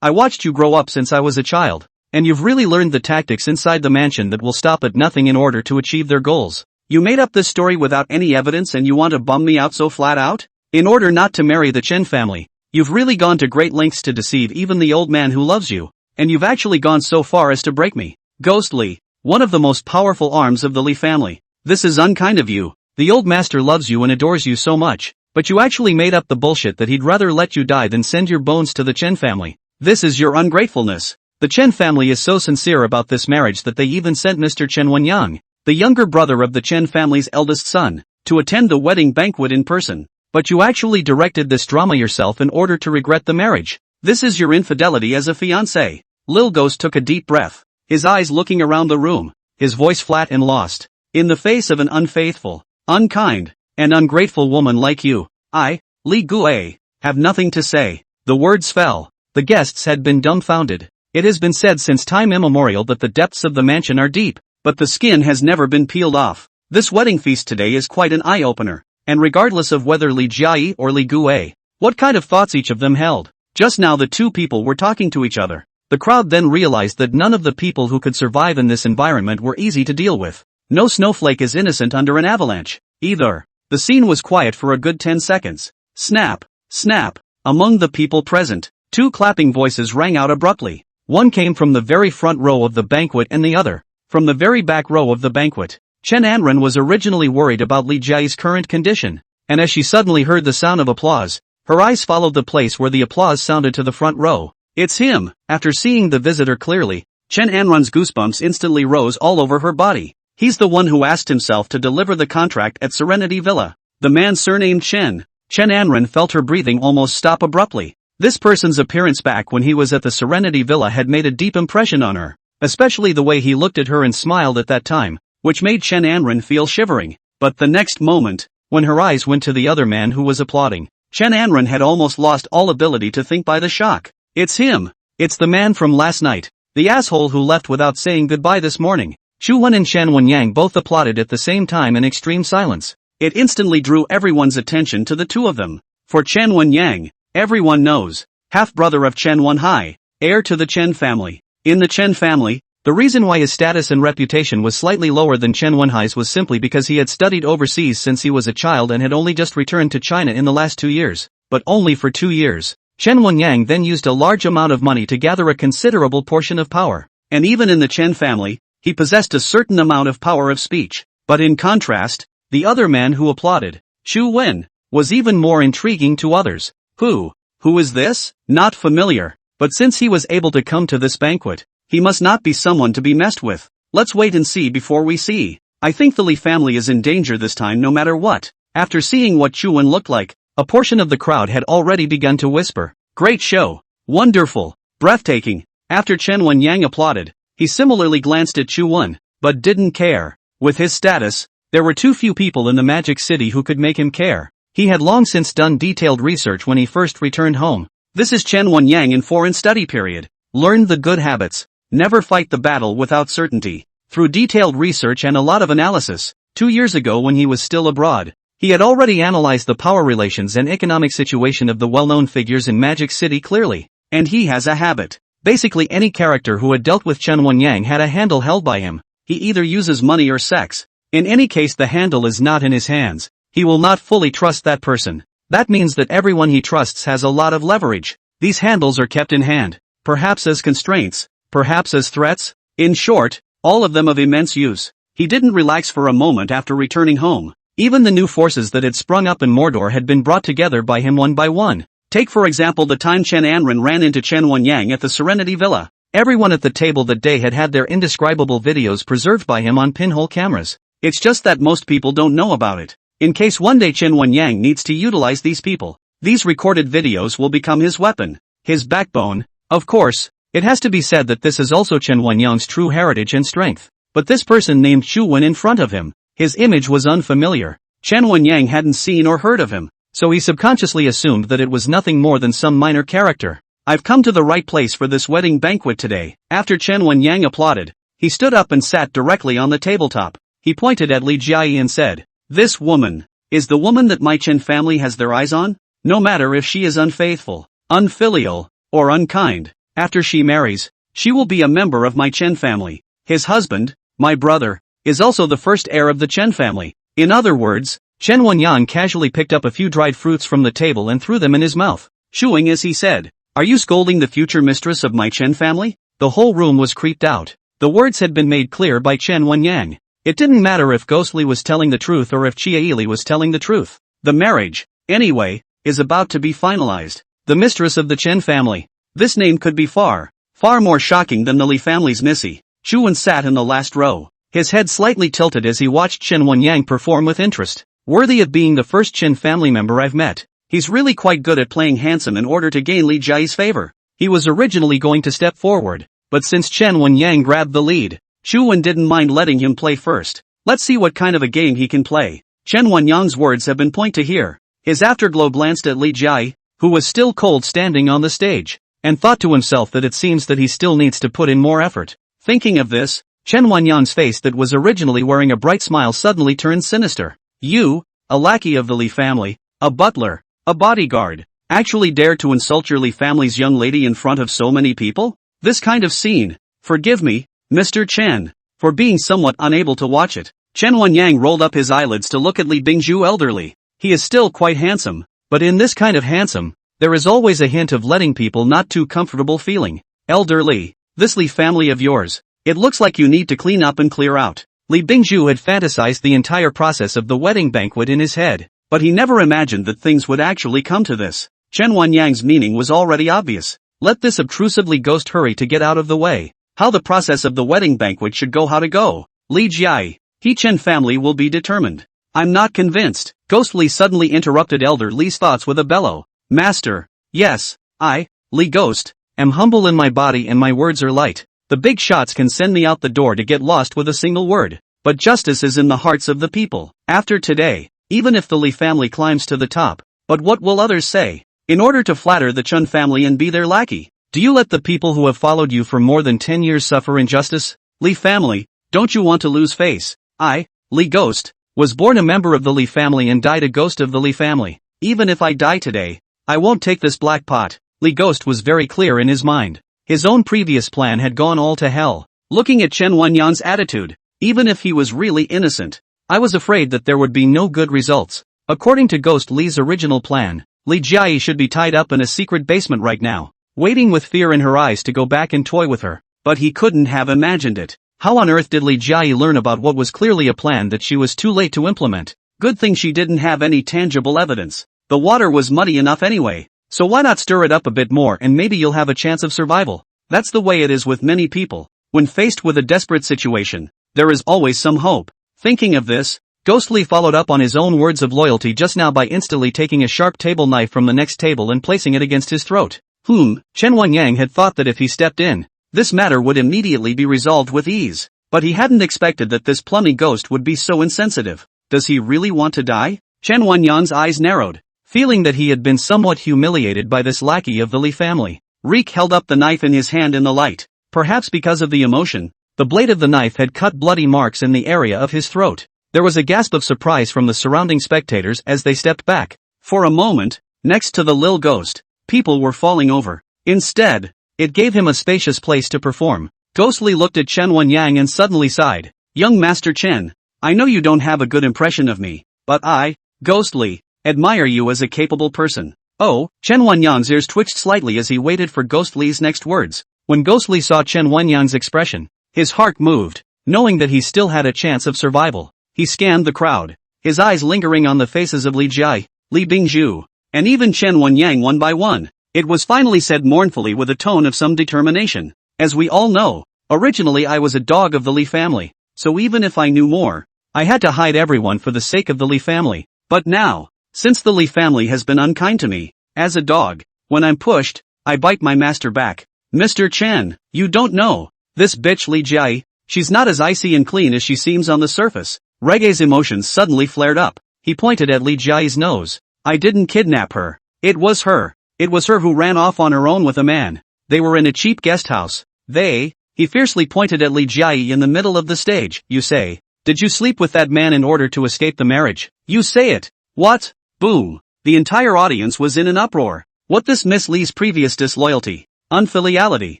I watched you grow up since I was a child, and you've really learned the tactics inside the mansion that will stop at nothing in order to achieve their goals. You made up this story without any evidence and you want to bum me out so flat out? In order not to marry the Chen family, you've really gone to great lengths to deceive even the old man who loves you, and you've actually gone so far as to break me. Ghost Li, one of the most powerful arms of the Li family. This is unkind of you. The old master loves you and adores you so much, but you actually made up the bullshit that he'd rather let you die than send your bones to the Chen family. This is your ungratefulness. The Chen family is so sincere about this marriage that they even sent Mr. Chen Wenyang, the younger brother of the Chen family's eldest son, to attend the wedding banquet in person. But you actually directed this drama yourself in order to regret the marriage. This is your infidelity as a fiancé. Lil Ghost took a deep breath, his eyes looking around the room, his voice flat and lost. In the face of an unfaithful, unkind, and ungrateful woman like you, I, Li Gue, have nothing to say. The words fell. The guests had been dumbfounded. It has been said since time immemorial that the depths of the mansion are deep, but the skin has never been peeled off. This wedding feast today is quite an eye-opener, and regardless of whether Li Jiayi or Li Gue, what kind of thoughts each of them held, just now the two people were talking to each other. The crowd then realized that none of the people who could survive in this environment were easy to deal with. No snowflake is innocent under an avalanche, either. The scene was quiet for a good 10 seconds. Snap, snap. Among the people present, two clapping voices rang out abruptly. One came from the very front row of the banquet and the other, from the very back row of the banquet. Chen Anren was originally worried about Li Jiayi's current condition, and as she suddenly heard the sound of applause, her eyes followed the place where the applause sounded to the front row. It's him! After seeing the visitor clearly, Chen Anren's goosebumps instantly rose all over her body. He's the one who asked himself to deliver the contract at Serenity Villa. The man surnamed Chen. Chen Anren felt her breathing almost stop abruptly. This person's appearance back when he was at the Serenity Villa had made a deep impression on her, especially the way he looked at her and smiled at that time, which made Chen Anren feel shivering. But the next moment, when her eyes went to the other man who was applauding, Chen Anren had almost lost all ability to think by the shock. It's him! It's the man from last night, the asshole who left without saying goodbye this morning. Chu Wen and Shan Wenyang both applauded at the same time in extreme silence. It instantly drew everyone's attention to the two of them. For Chen Wenyang, everyone knows, half-brother of Chen Wenhai, heir to the Chen family. In the Chen family, the reason why his status and reputation was slightly lower than Chen Wenhai's was simply because he had studied overseas since he was a child and had only just returned to China in the last 2 years, but only for 2 years. Chen Wenyang then used a large amount of money to gather a considerable portion of power. And even in the Chen family, he possessed a certain amount of power of speech. But in contrast, the other man who applauded, Chu Wen, was even more intriguing to others. Who is this? Not familiar. But since he was able to come to this banquet, he must not be someone to be messed with. Let's wait and see before we see. I think the Li family is in danger this time no matter what. After seeing what Chu Wen looked like, a portion of the crowd had already begun to whisper, "Great show! Wonderful! Breathtaking!" After Chen Wenyang applauded, he similarly glanced at Chu Wen, but didn't care. With his status, there were too few people in the Magic City who could make him care. He had long since done detailed research when he first returned home. This is Chen Wenyang in foreign study period. Learn the good habits. Never fight the battle without certainty. Through detailed research and a lot of analysis, 2 years ago when he was still abroad, he had already analyzed the power relations and economic situation of the well-known figures in Magic City clearly. And he has a habit. Basically any character who had dealt with Chen Wenyang had a handle held by him. He either uses money or sex. In any case the handle is not in his hands. He will not fully trust that person. That means that everyone he trusts has a lot of leverage. These handles are kept in hand. Perhaps as constraints. Perhaps as threats. In short, all of them of immense use. He didn't relax for a moment after returning home. Even the new forces that had sprung up in Mordor had been brought together by him one by one. Take for example the time Chen Anren ran into Chen Wenyang at the Serenity Villa. Everyone at the table that day had their indescribable videos preserved by him on pinhole cameras. It's just that most people don't know about it. In case one day Chen Wenyang needs to utilize these people, these recorded videos will become his weapon, his backbone. Of course, it has to be said that this is also Chen Wenyang's true heritage and strength. But this person named Chu Wen in front of him, his image was unfamiliar. Chen Wenyang hadn't seen or heard of him, so he subconsciously assumed that it was nothing more than some minor character. I've come to the right place for this wedding banquet today. After Chen Wenyang applauded, he stood up and sat directly on the tabletop. He pointed at Li Jiayi and said, "This woman is the woman that my Chen family has their eyes on? No matter if she is unfaithful, unfilial, or unkind, after she marries, she will be a member of my Chen family. His husband, my brother, is also the first heir of the Chen family." In other words, Chen Wenyang casually picked up a few dried fruits from the table and threw them in his mouth, chewing as he said, "Are you scolding the future mistress of my Chen family?" The whole room was creeped out. The words had been made clear by Chen Wenyang. It didn't matter if Ghostly was telling the truth or if Chiaili was telling the truth. The marriage, anyway, is about to be finalized. The mistress of the Chen family. This name could be far more shocking than the Li family's Missy. Chu Wen sat in the last row, his head slightly tilted as he watched Chen Wenyang perform with interest. Worthy of being the first Chen family member I've met. He's really quite good at playing handsome in order to gain Li Jiayi's favor. He was originally going to step forward, but since Chen Wenyang grabbed the lead, Chu Wen didn't mind letting him play first. Let's see what kind of a game he can play. Chen Wenyang's words have been point to here. His afterglow glanced at Li Jiayi, who was still cold standing on the stage, and thought to himself that it seems that he still needs to put in more effort. Thinking of this, Chen Wenyang's face that was originally wearing a bright smile suddenly turned sinister. You, a lackey of the Li family, a butler, a bodyguard, actually dare to insult your Li family's young lady in front of so many people? This kind of scene, forgive me, Mr. Chen, for being somewhat unable to watch it. Chen Wenyang rolled up his eyelids to look at Li Bingzhu elderly. He is still quite handsome, but in this kind of handsome, there is always a hint of letting people not too comfortable feeling. Elderly, this Li family of yours, it looks like you need to clean up and clear out. Li Bingzhu had fantasized the entire process of the wedding banquet in his head, but he never imagined that things would actually come to this. Chen Wenyang's meaning was already obvious. Let this obtrusively ghost hurry to get out of the way. How the process of the wedding banquet should go, how to go. Li Jiayi, he Chen family will be determined. I'm not convinced. Ghost Li suddenly interrupted Elder Li's thoughts with a bellow. Master, yes, I, Li Ghost, am humble in my body and my words are light. The big shots can send me out the door to get lost with a single word. But justice is in the hearts of the people. After today, even if the Li family climbs to the top, but what will others say? In order to flatter the Chen family and be their lackey, do you let the people who have followed you for more than 10 years suffer injustice? Li family, don't you want to lose face? I, Li Ghost, was born a member of the Li family and died a ghost of the Li family. Even if I die today, I won't take this black pot. Li Ghost was very clear in his mind. His own previous plan had gone all to hell. Looking at Chen Wenyan's attitude, even if he was really innocent, I was afraid that there would be no good results. According to Ghost Li's original plan, Li Jiayi should be tied up in a secret basement right now, waiting with fear in her eyes to go back and toy with her. But he couldn't have imagined it. How on earth did Li Jiayi learn about what was clearly a plan that she was too late to implement? Good thing she didn't have any tangible evidence. The water was muddy enough anyway, so why not stir it up a bit more and maybe you'll have a chance of survival. That's the way it is with many people. When faced with a desperate situation, there is always some hope. Thinking of this, Ghost Li followed up on his own words of loyalty just now by instantly taking a sharp table knife from the next table and placing it against his throat. Chen Wenyang had thought that if he stepped in, this matter would immediately be resolved with ease. But he hadn't expected that this plummy ghost would be so insensitive. Does he really want to die? Chen Wenyang's eyes narrowed, feeling that he had been somewhat humiliated by this lackey of the Li family. Reek held up the knife in his hand in the light. Perhaps because of the emotion, the blade of the knife had cut bloody marks in the area of his throat. There was a gasp of surprise from the surrounding spectators as they stepped back. For a moment, next to the Lil ghost, people were falling over. Instead, it gave him a spacious place to perform. Ghost Li looked at Chen Wenyang and suddenly sighed. Young Master Chen, I know you don't have a good impression of me, but I, Ghost Li, admire you as a capable person. Oh, Chen Wenyang's ears twitched slightly as he waited for Ghost Li's next words. When Ghost Li saw Chen Wenyang's expression, his heart moved, knowing that he still had a chance of survival. He scanned the crowd, his eyes lingering on the faces of Li Jiayi, Li Bingzhu, and even Chen Wenyang one by one. It was finally said mournfully with a tone of some determination. As we all know, originally I was a dog of the Li family, so even if I knew more, I had to hide everyone for the sake of the Li family. But now, since the Li family has been unkind to me, as a dog, when I'm pushed, I bite my master back. Mr. Chen, you don't know. This bitch Li Jiayi, she's not as icy and clean as she seems on the surface. Reggae's emotions suddenly flared up. He pointed at Li Jiayi's nose. I didn't kidnap her. It was her. It was her who ran off on her own with a man. They were in a cheap guest house. He fiercely pointed at Li Jiayi in the middle of the stage. You say, did you sleep with that man in order to escape the marriage? You say it. What? Boom. The entire audience was in an uproar. What this Miss Li's previous disloyalty, unfiliality,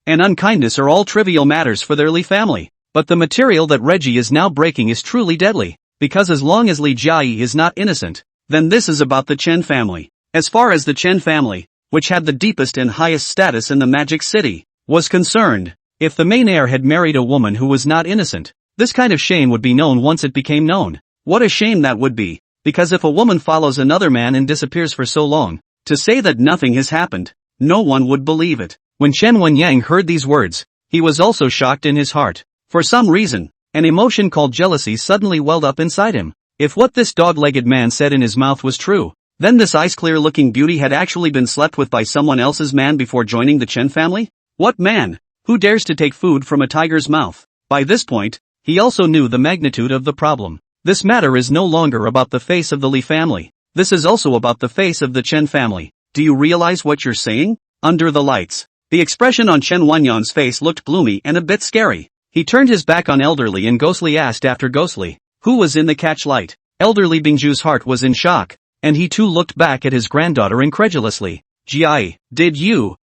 and unkindness are all trivial matters for their Li family. But the material that Reggie is now breaking is truly deadly, because as long as Li Jiayi is not innocent, then this is about the Chen family. As far as the Chen family, which had the deepest and highest status in the Magic City, was concerned, if the main heir had married a woman who was not innocent, this kind of shame would be known once it became known. What a shame that would be, because if a woman follows another man and disappears for so long, to say that nothing has happened, no one would believe it. When Chen Wenyang heard these words, he was also shocked in his heart. For some reason, an emotion called jealousy suddenly welled up inside him. If what this dog-legged man said in his mouth was true, then this ice-clear-looking beauty had actually been slept with by someone else's man before joining the Chen family? What man? Who dares to take food from a tiger's mouth? By this point, he also knew the magnitude of the problem. This matter is no longer about the face of the Li family. This is also about the face of the Chen family. Do you realize what you're saying? Under the lights, the expression on Chen Wenyang's face looked gloomy and a bit scary. He turned his back on Elderly and Ghostly asked after Ghostly, who was in the catchlight. Elderly Bingju's heart was in shock, and he too looked back at his granddaughter incredulously. Jiayi, did you?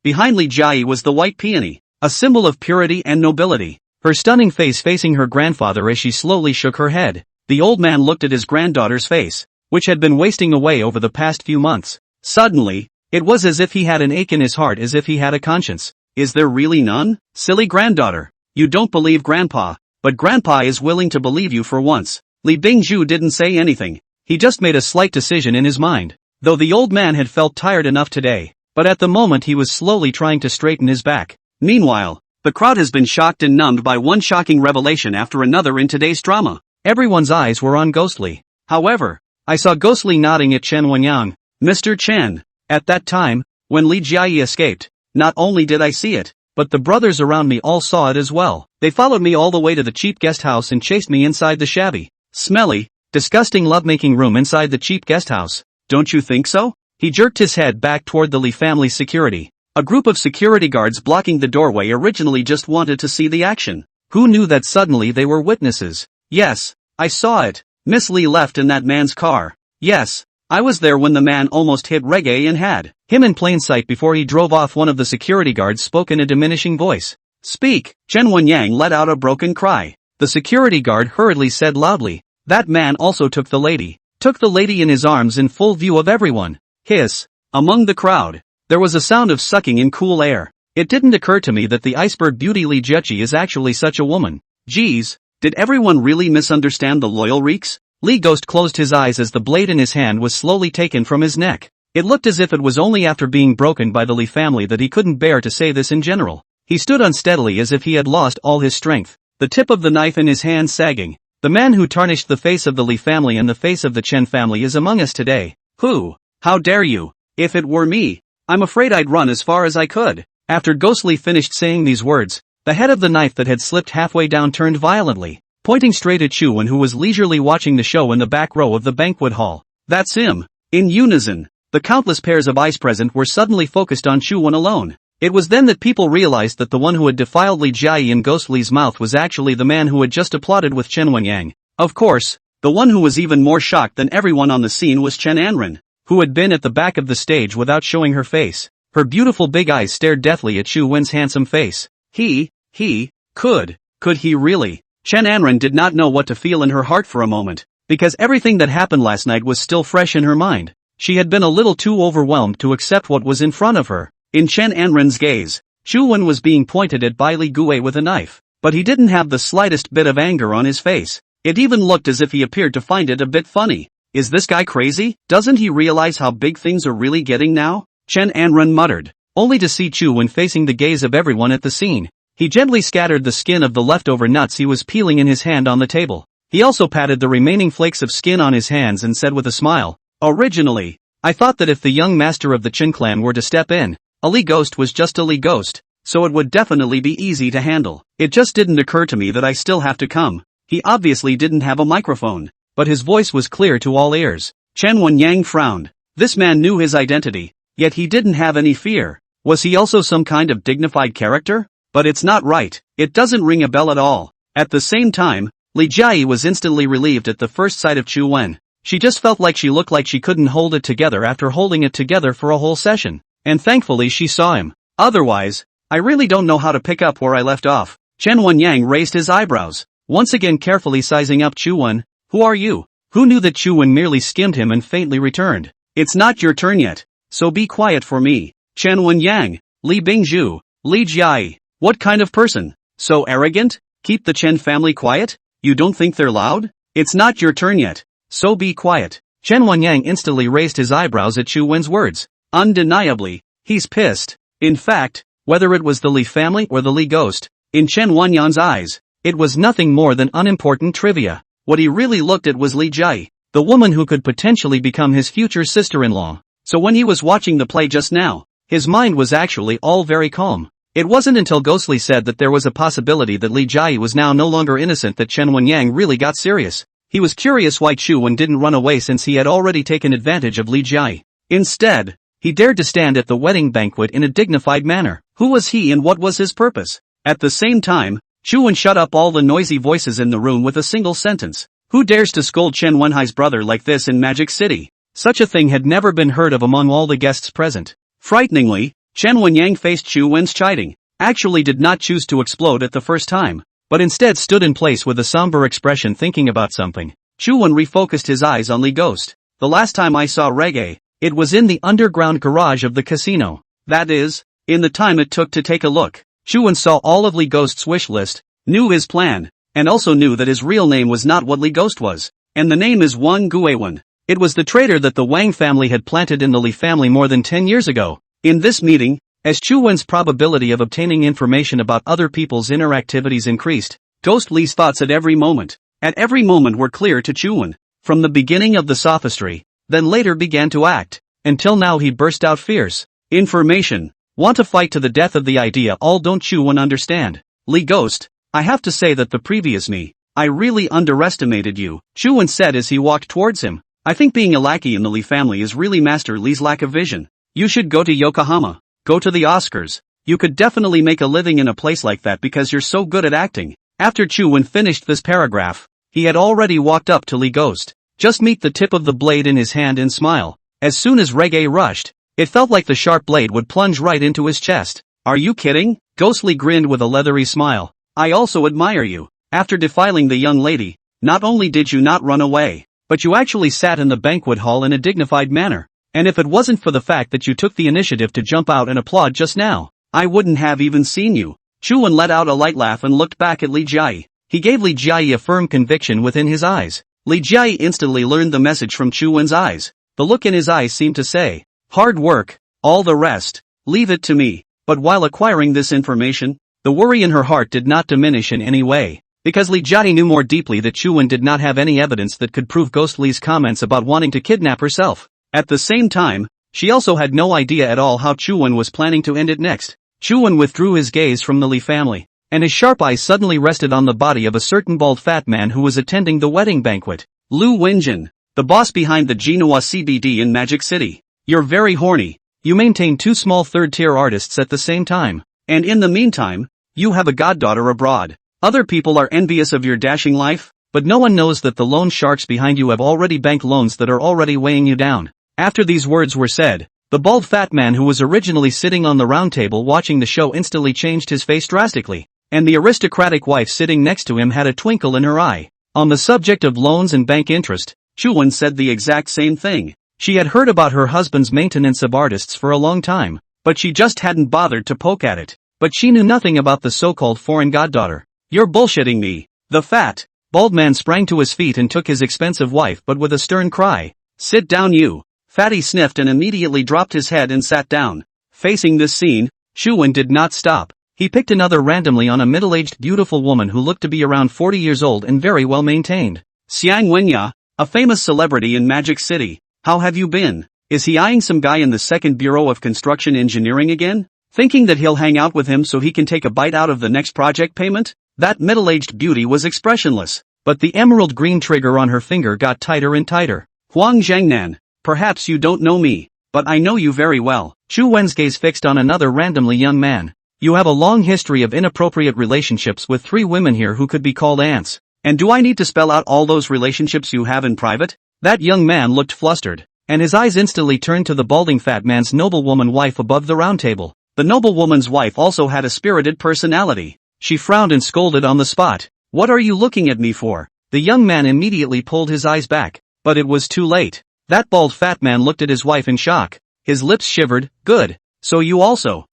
Behind Li Jiayi was the white peony, a symbol of purity and nobility, her stunning face facing her grandfather as she slowly shook her head. The old man looked at his granddaughter's face, which had been wasting away over the past few months. Suddenly, it was as if he had an ache in his heart, as if he had a conscience. Is there really none? Silly granddaughter. You don't believe grandpa, but grandpa is willing to believe you for once. Li Bingzhu didn't say anything. He just made a slight decision in his mind. Though the old man had felt tired enough today, but at the moment he was slowly trying to straighten his back. Meanwhile, the crowd has been shocked and numbed by one shocking revelation after another in today's drama. Everyone's eyes were on Ghostly. However, I saw Ghostly nodding at Chen Wenyang. Mr. Chen. At that time, when Li Jiayi escaped, not only did I see it, but the brothers around me all saw it as well. They followed me all the way to the cheap guest house and chased me inside the shabby, smelly, disgusting lovemaking room inside the cheap guest house. Don't you think so? He jerked his head back toward the Li family's security. A group of security guards blocking the doorway originally just wanted to see the action. Who knew that suddenly they were witnesses? Yes, I saw it. Miss Li left in that man's car. Yes, I was there when the man almost hit Reggae and had him in plain sight before he drove off. One of the security guards spoke in a diminishing voice. Speak. Chen Wenyang let out a broken cry. The security guard hurriedly said loudly. That man also took the lady in his arms in full view of everyone. Hiss. Among the crowd, there was a sound of sucking in cool air. It didn't occur to me that the iceberg beauty Li Jiechi is actually such a woman. Geez, did everyone really misunderstand the loyal reeks? Li Ghost closed his eyes as the blade in his hand was slowly taken from his neck. It looked as if it was only after being broken by the Li family that he couldn't bear to say this in general. He stood unsteadily as if he had lost all his strength, the tip of the knife in his hand sagging. The man who tarnished the face of the Li family and the face of the Chen family is among us today. Who? How dare you? If it were me, I'm afraid I'd run as far as I could. After Ghost Li finished saying these words, the head of the knife that had slipped halfway down turned violently, pointing straight at Chu Wen, who was leisurely watching the show in the back row of the banquet hall. That's him. In unison, the countless pairs of eyes present were suddenly focused on Chu Wen alone. It was then that people realized that the one who had defiled Li Jiayi in Ghost Li's mouth was actually the man who had just applauded with Chen Wenyang. Of course, the one who was even more shocked than everyone on the scene was Chen Anren, who had been at the back of the stage without showing her face. Her beautiful big eyes stared deathly at Chu Wen's handsome face. Could he really? Chen Anren did not know what to feel in her heart for a moment, because everything that happened last night was still fresh in her mind. She had been a little too overwhelmed to accept what was in front of her. In Chen Anren's gaze, Chu Wen was being pointed at by Li Gue with a knife, but he didn't have the slightest bit of anger on his face. It even looked as if he appeared to find it a bit funny. Is this guy crazy? Doesn't he realize how big things are really getting now? Chen Anren muttered, only to see Chu Wen facing the gaze of everyone at the scene. He gently scattered the skin of the leftover nuts he was peeling in his hand on the table. He also patted the remaining flakes of skin on his hands and said with a smile, originally, I thought that if the young master of the Qin clan were to step in, a Li Ghost was just a Li Ghost, so it would definitely be easy to handle. It just didn't occur to me that I still have to come. He obviously didn't have a microphone, but his voice was clear to all ears. Chen Wenyang frowned. This man knew his identity, yet he didn't have any fear. Was he also some kind of dignified character? But it's not right. It doesn't ring a bell at all. At the same time, Li Jiayi was instantly relieved at the first sight of Chu Wen. She just felt like she looked like she couldn't hold it together after holding it together for a whole session. And thankfully she saw him. Otherwise, I really don't know how to pick up where I left off. Chen Wenyang raised his eyebrows, once again carefully sizing up Chu Wen. Who are you? Who knew that Chu Wen merely skimmed him and faintly returned. It's not your turn yet, so be quiet for me. Chen Wenyang, Li Bingzhu, Li Jiayi. What kind of person? So arrogant? Keep the Chen family quiet? You don't think they're loud? It's not your turn yet, so be quiet. Chen Wenyang instantly raised his eyebrows at Chu Wen's words. Undeniably, he's pissed. In fact, whether it was the Li family or the Li Ghost, in Chen Wenyang's eyes, it was nothing more than unimportant trivia. What he really looked at was Li Jiayi, the woman who could potentially become his future sister-in-law. So when he was watching the play just now, his mind was actually all very calm. It wasn't until Ghostly said that there was a possibility that Li Jiayi was now no longer innocent that Chen Wenyang really got serious. He was curious why Chu Wen didn't run away since he had already taken advantage of Li Jiayi. Instead, he dared to stand at the wedding banquet in a dignified manner. Who was he and what was his purpose? At the same time, Chu Wen shut up all the noisy voices in the room with a single sentence. Who dares to scold Chen Wenhai's brother like this in Magic City? Such a thing had never been heard of among all the guests present. Frighteningly, Chen Wenyang faced Chu Wen's chiding, actually did not choose to explode at the first time, but instead stood in place with a somber expression thinking about something. Chu Wen refocused his eyes on Li Ghost. The last time I saw Reggae, it was in the underground garage of the casino. That is, in the time it took to take a look. Chu Wen saw all of Li Ghost's wish list, knew his plan, and also knew that his real name was not what Li Ghost was, and the name is Wang Guiwen. It was the traitor that the Wang family had planted in the Li family more than 10 years ago. In this meeting, as Chu Wen's probability of obtaining information about other people's inner activities increased, Ghost Li's thoughts at every moment were clear to Chu Wen. From the beginning of the sophistry, then later began to act, until now he burst out fierce. Information. Want to fight to the death of the idea all don't Chu Wen understand. Li Ghost, I have to say that the previous me, I really underestimated you, Chu Wen said as he walked towards him. I think being a lackey in the Li family is really Master Li's lack of vision. You should go to Yokohama, go to the Oscars. You could definitely make a living in a place like that because you're so good at acting. After Chu Wen finished this paragraph, he had already walked up to Li Ghost. Just meet the tip of the blade in his hand and smile. As soon as Reggae rushed, it felt like the sharp blade would plunge right into his chest. Are you kidding? Ghostly grinned with a leathery smile. I also admire you. After defiling the young lady, not only did you not run away, but you actually sat in the banquet hall in a dignified manner. And if it wasn't for the fact that you took the initiative to jump out and applaud just now, I wouldn't have even seen you. Chuan let out a light laugh and looked back at Li Jiayi. He gave Li Jiayi a firm conviction within his eyes. Li Jiayi instantly learned the message from Chuan's eyes. The look in his eyes seemed to say, hard work, all the rest, leave it to me. But while acquiring this information, the worry in her heart did not diminish in any way. Because Li Jiayi knew more deeply that Chuan did not have any evidence that could prove Ghost Li's comments about wanting to kidnap herself. At the same time, she also had no idea at all how Chuan was planning to end it next. Chuan withdrew his gaze from the Li family, and his sharp eyes suddenly rested on the body of a certain bald fat man who was attending the wedding banquet. Lu Wenjin, the boss behind the Jinhua CBD in Magic City. You're very horny. You maintain two small third-tier artists at the same time. And in the meantime, you have a goddaughter abroad. Other people are envious of your dashing life, but no one knows that the loan sharks behind you have already banked loans that are already weighing you down. After these words were said, the bald fat man who was originally sitting on the round table watching the show instantly changed his face drastically, and the aristocratic wife sitting next to him had a twinkle in her eye. On the subject of loans and bank interest, Chuan said the exact same thing. She had heard about her husband's maintenance of artists for a long time, but she just hadn't bothered to poke at it. But she knew nothing about the so-called foreign goddaughter. You're bullshitting me. The fat, bald man sprang to his feet and took his expensive wife but with a stern cry. Sit down you. Fatty sniffed and immediately dropped his head and sat down. Facing this scene, Chuan did not stop. He picked another randomly on a middle-aged beautiful woman who looked to be around 40 years old and very well maintained. Xiang Wenya, a famous celebrity in Magic City. How have you been? Is he eyeing some guy in the second Bureau of Construction Engineering again? Thinking that he'll hang out with him so he can take a bite out of the next project payment? That middle-aged beauty was expressionless, but the emerald green trigger on her finger got tighter and tighter. Huang Zhangnan. Perhaps you don't know me, but I know you very well. Chu Wen's gaze fixed on another randomly young man. You have a long history of inappropriate relationships with 3 women here who could be called aunts. And do I need to spell out all those relationships you have in private? That young man looked flustered, and his eyes instantly turned to the balding fat man's noblewoman wife above the round table. The noblewoman's wife also had a spirited personality. She frowned and scolded on the spot. What are you looking at me for? The young man immediately pulled his eyes back, but it was too late. That bald fat man looked at his wife in shock. His lips shivered. Good. So you also.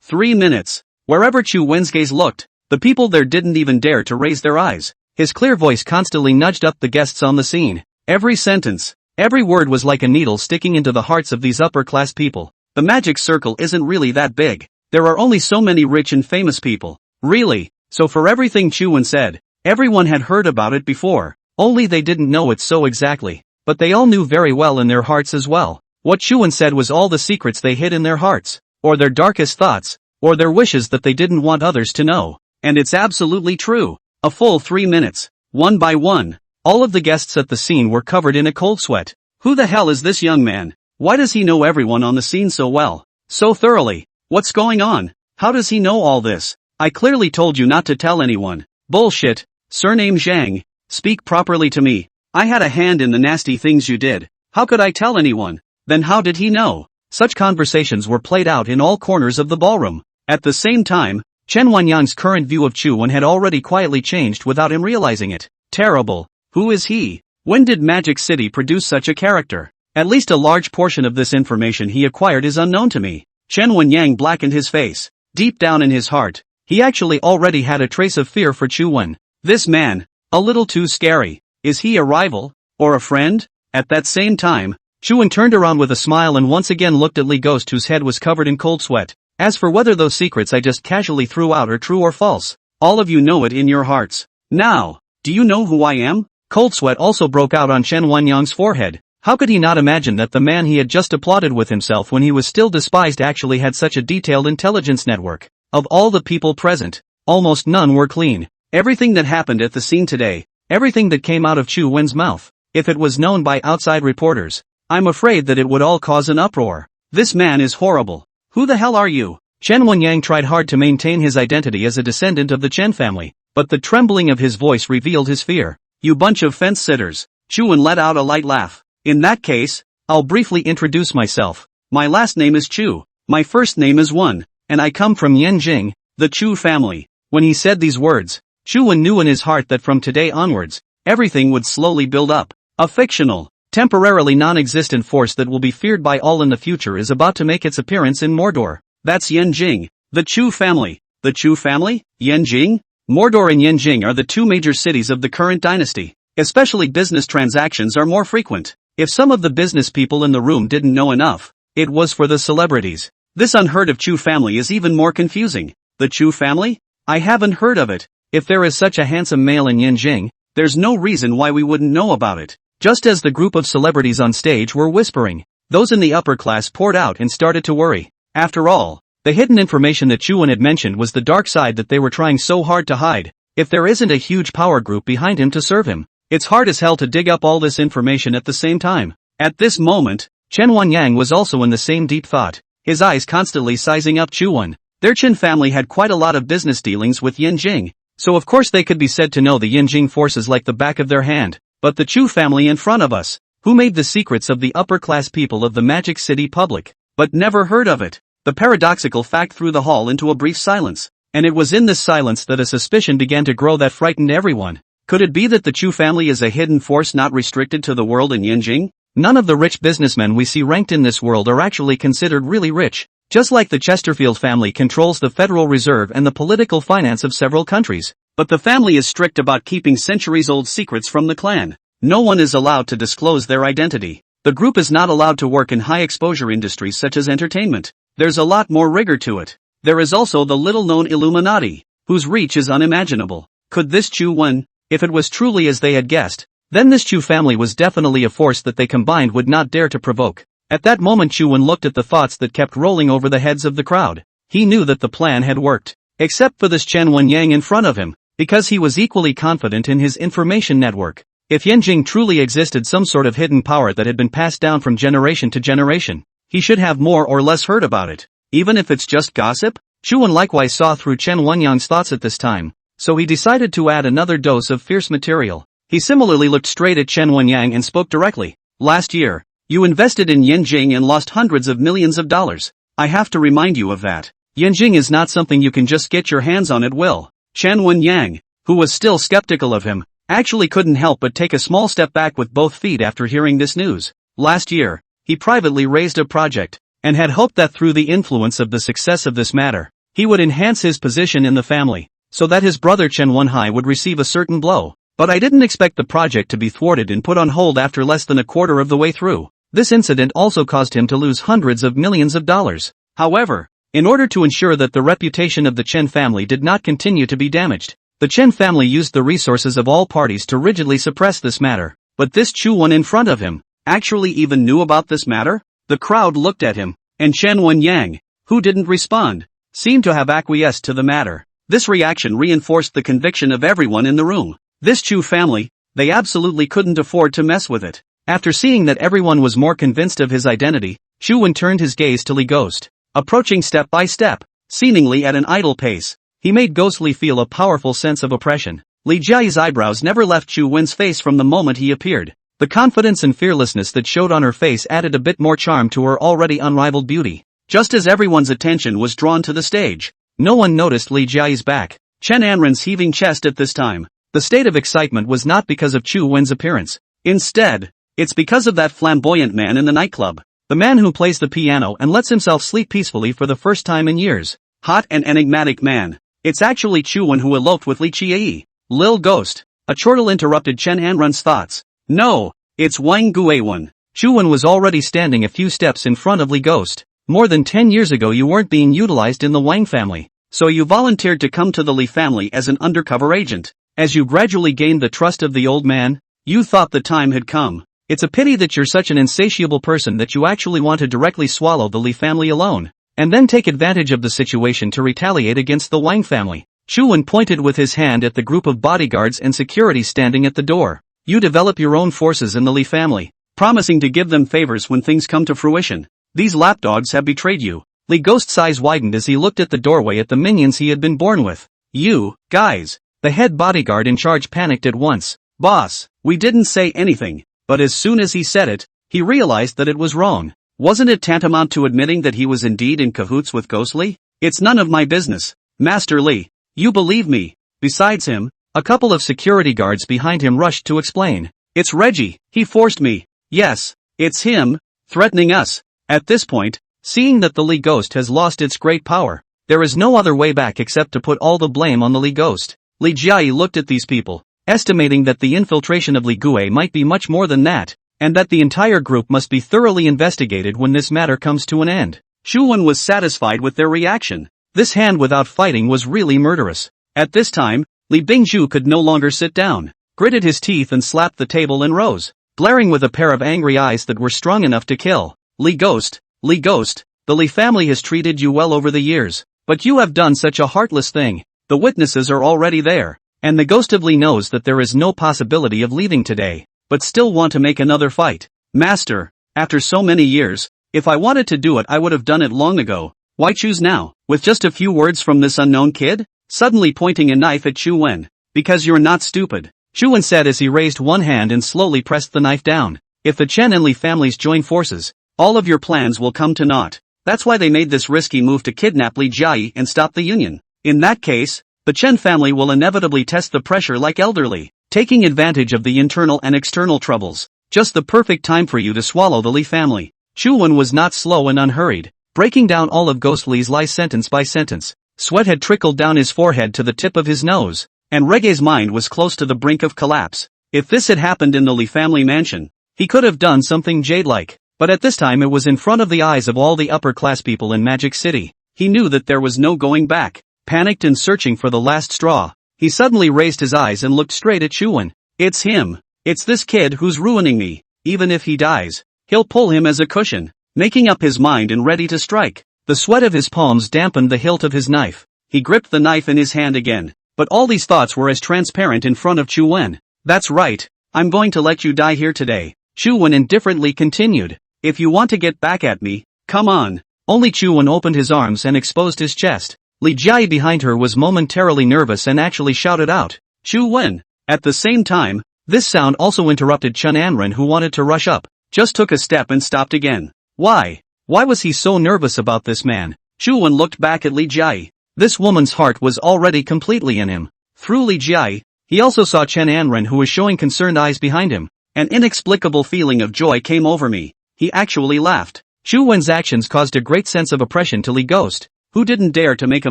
3 minutes. Wherever Chu Wen's gaze looked, the people there didn't even dare to raise their eyes. His clear voice constantly nudged up the guests on the scene. Every sentence, every word was like a needle sticking into the hearts of these upper-class people. The magic circle isn't really that big. There are only so many rich and famous people. Really. So for everything Chu Wen said, everyone had heard about it before. Only they didn't know it so exactly. But they all knew very well in their hearts as well. What Chu Wen said was all the secrets they hid in their hearts, or their darkest thoughts, or their wishes that they didn't want others to know. And it's absolutely true. A full 3 minutes, one by one, all of the guests at the scene were covered in a cold sweat. Who the hell is this young man? Why does he know everyone on the scene so well? So thoroughly? What's going on? How does he know all this? I clearly told you not to tell anyone. Bullshit. Surname Zhang. Speak properly to me. I had a hand in the nasty things you did. How could I tell anyone? Then how did he know? Such conversations were played out in all corners of the ballroom. At the same time, Chen Wanyang's current view of Chu Wen had already quietly changed without him realizing it. Terrible. Who is he? When did Magic City produce such a character? At least a large portion of this information he acquired is unknown to me. Chen Wanyang blackened his face. Deep down in his heart, he actually already had a trace of fear for Chu Wen. This man, a little too scary. Is he a rival? Or a friend? At that same time, Chu Wen turned around with a smile and once again looked at Li Ghost, whose head was covered in cold sweat. As for whether those secrets I just casually threw out are true or false, all of you know it in your hearts. Now, do you know who I am? Cold sweat also broke out on Chen Wanyang's forehead. How could he not imagine that the man he had just applauded with himself when he was still despised actually had such a detailed intelligence network? Of all the people present, almost none were clean. Everything that happened at the scene today, everything that came out of Chu Wen's mouth, if it was known by outside reporters, I'm afraid that it would all cause an uproar. This man is horrible. Who the hell are you? Chen Wenyang tried hard to maintain his identity as a descendant of the Chen family, but the trembling of his voice revealed his fear. You bunch of fence-sitters. Chuan let out a light laugh. In that case, I'll briefly introduce myself. My last name is Chu. My first name is Wen, and I come from Yanjing, the Chu family. When he said these words, Chuan knew in his heart that from today onwards, everything would slowly build up. A fictional, temporarily non-existent force that will be feared by all in the future is about to make its appearance in Mordor. That's Yanjing, the Chu family. The Chu family? Yanjing? Mordor and Yanjing are the two major cities of the current dynasty. Especially business transactions are more frequent. If some of the business people in the room didn't know enough, it was for the celebrities. This unheard of Chu family is even more confusing. The Chu family? I haven't heard of it. If there is such a handsome male in Yanjing, there's no reason why we wouldn't know about it. Just as the group of celebrities on stage were whispering, those in the upper class poured out and started to worry. After all, the hidden information that Chuan had mentioned was the dark side that they were trying so hard to hide. If there isn't a huge power group behind him to serve him, it's hard as hell to dig up all this information at the same time. At this moment, Chen Wanyang was also in the same deep thought, his eyes constantly sizing up Chuan. Their Chen family had quite a lot of business dealings with Yanjing, so of course they could be said to know the Yanjing forces like the back of their hand. But the Chu family in front of us, who made the secrets of the upper-class people of the Magic City public, but never heard of it. The paradoxical fact threw the hall into a brief silence, and it was in this silence that a suspicion began to grow that frightened everyone. Could it be that the Chu family is a hidden force not restricted to the world in Yanjing? None of the rich businessmen we see ranked in this world are actually considered really rich. Just like the Chesterfield family controls the Federal Reserve and the political finance of several countries. But the family is strict about keeping centuries-old secrets from the clan. No one is allowed to disclose their identity. The group is not allowed to work in high-exposure industries such as entertainment. There's a lot more rigor to it. There is also the little-known Illuminati, whose reach is unimaginable. Could this Chu Wen? If it was truly as they had guessed, then this Chu family was definitely a force that they combined would not dare to provoke. At that moment Chu Wen looked at the thoughts that kept rolling over the heads of the crowd. He knew that the plan had worked. Except for this Chen Wanyang in front of him, because he was equally confident in his information network. If Yanjing truly existed some sort of hidden power that had been passed down from generation to generation, he should have more or less heard about it. Even if it's just gossip? Chu Wen likewise saw through Chen Wanyang's thoughts at this time, so he decided to add another dose of fierce material. He similarly looked straight at Chen Wanyang and spoke directly. Last year, you invested in Yanjing and lost hundreds of millions of dollars. I have to remind you of that. Yanjing is not something you can just get your hands on at will. Chen Wanyang, who was still skeptical of him, actually couldn't help but take a small step back with both feet after hearing this news. Last year, he privately raised a project, and had hoped that through the influence of the success of this matter, he would enhance his position in the family, so that his brother Chen Wenhai would receive a certain blow. But I didn't expect the project to be thwarted and put on hold after less than a quarter of the way through. This incident also caused him to lose hundreds of millions of dollars. However, in order to ensure that the reputation of the Chen family did not continue to be damaged, the Chen family used the resources of all parties to rigidly suppress this matter. But this Chu Wen in front of him actually even knew about this matter? The crowd looked at him, and Chen Wenyang, who didn't respond, seemed to have acquiesced to the matter. This reaction reinforced the conviction of everyone in the room. This Chu family, they absolutely couldn't afford to mess with it. After seeing that everyone was more convinced of his identity, Chu Wen turned his gaze to Li Ghost. Approaching step by step, seemingly at an idle pace, he made Ghost Li feel a powerful sense of oppression. Li Jiayi's eyebrows never left Chu Wen's face from the moment he appeared. The confidence and fearlessness that showed on her face added a bit more charm to her already unrivaled beauty. Just as everyone's attention was drawn to the stage, no one noticed Li Jiayi's back. Chen Anren's heaving chest at this time. The state of excitement was not because of Chu Wen's appearance. Instead, it's because of that flamboyant man in the nightclub. The man who plays the piano and lets himself sleep peacefully for the first time in years. Hot and enigmatic man. It's actually Chu Wen who eloped with Li Qiyi. Lil Ghost. A chortle interrupted Chen Anren's thoughts. No, it's Wang Guiwen. Chu Wen was already standing a few steps in front of Li Ghost. More than 10 years ago you weren't being utilized in the Wang family, so you volunteered to come to the Li family as an undercover agent. As you gradually gained the trust of the old man, you thought the time had come. It's a pity that you're such an insatiable person that you actually want to directly swallow the Li family alone, and then take advantage of the situation to retaliate against the Wang family. Chu Wen pointed with his hand at the group of bodyguards and security standing at the door. You develop your own forces in the Li family, promising to give them favors when things come to fruition. These lapdogs have betrayed you. Li Ghost's eyes widened as he looked at the doorway at the minions he had been born with. You, guys. The head bodyguard in charge panicked at once. Boss, we didn't say anything, but as soon as he said it, he realized that it was wrong. Wasn't it tantamount to admitting that he was indeed in cahoots with Ghostly? It's none of my business, Master Lee. You believe me. Besides him, a couple of security guards behind him rushed to explain. It's Reggie, he forced me. Yes, it's him, threatening us. At this point, seeing that the Lee Ghost has lost its great power, there is no other way back except to put all the blame on the Lee Ghost. Li Jiai looked at these people, estimating that the infiltration of Li Gue might be much more than that, and that the entire group must be thoroughly investigated when this matter comes to an end. Shu Wen was satisfied with their reaction. This hand without fighting was really murderous. At this time, Li Bingzhu could no longer sit down, gritted his teeth and slapped the table and rose, glaring with a pair of angry eyes that were strong enough to kill. Li Ghost, the Li family has treated you well over the years, but you have done such a heartless thing. The witnesses are already there, and the ghost of Li knows that there is no possibility of leaving today, but still want to make another fight. Master, after so many years, if I wanted to do it I would have done it long ago. Why choose now, with just a few words from this unknown kid? Suddenly pointing a knife at Shu Wen. Because you're not stupid, Shu Wen said as he raised one hand and slowly pressed the knife down. If the Chen and Li families join forces, all of your plans will come to naught. That's why they made this risky move to kidnap Li Jiai and stop the union. In that case, the Chen family will inevitably test the pressure like elderly, taking advantage of the internal and external troubles. Just the perfect time for you to swallow the Li family. Shu Wen was not slow and unhurried, breaking down all of Ghost Li's lies sentence by sentence. Sweat had trickled down his forehead to the tip of his nose, and Reggae's mind was close to the brink of collapse. If this had happened in the Li family mansion, he could have done something jade-like, but at this time it was in front of the eyes of all the upper-class people in Magic City. He knew that there was no going back. Panicked and searching for the last straw, he suddenly raised his eyes and looked straight at Shu Wen. It's him. It's this kid who's ruining me. Even if he dies, he'll pull him as a cushion, making up his mind and ready to strike. The sweat of his palms dampened the hilt of his knife. He gripped the knife in his hand again, but all these thoughts were as transparent in front of Shu Wen. That's right, I'm going to let you die here today. Shu Wen indifferently continued. If you want to get back at me, come on. Only Shu Wen opened his arms and exposed his chest. Li Jiai behind her was momentarily nervous and actually shouted out, Shu Wen. At the same time, this sound also interrupted Chen Anren, who wanted to rush up, just took a step and stopped again. Why? Why was he so nervous about this man? Shu Wen looked back at Li Jiai. This woman's heart was already completely in him. Through Li Jiai, he also saw Chen Anren, who was showing concerned eyes behind him. An inexplicable feeling of joy came over me. He actually laughed. Shu Wen's actions caused a great sense of oppression to Li Ghost, who didn't dare to make a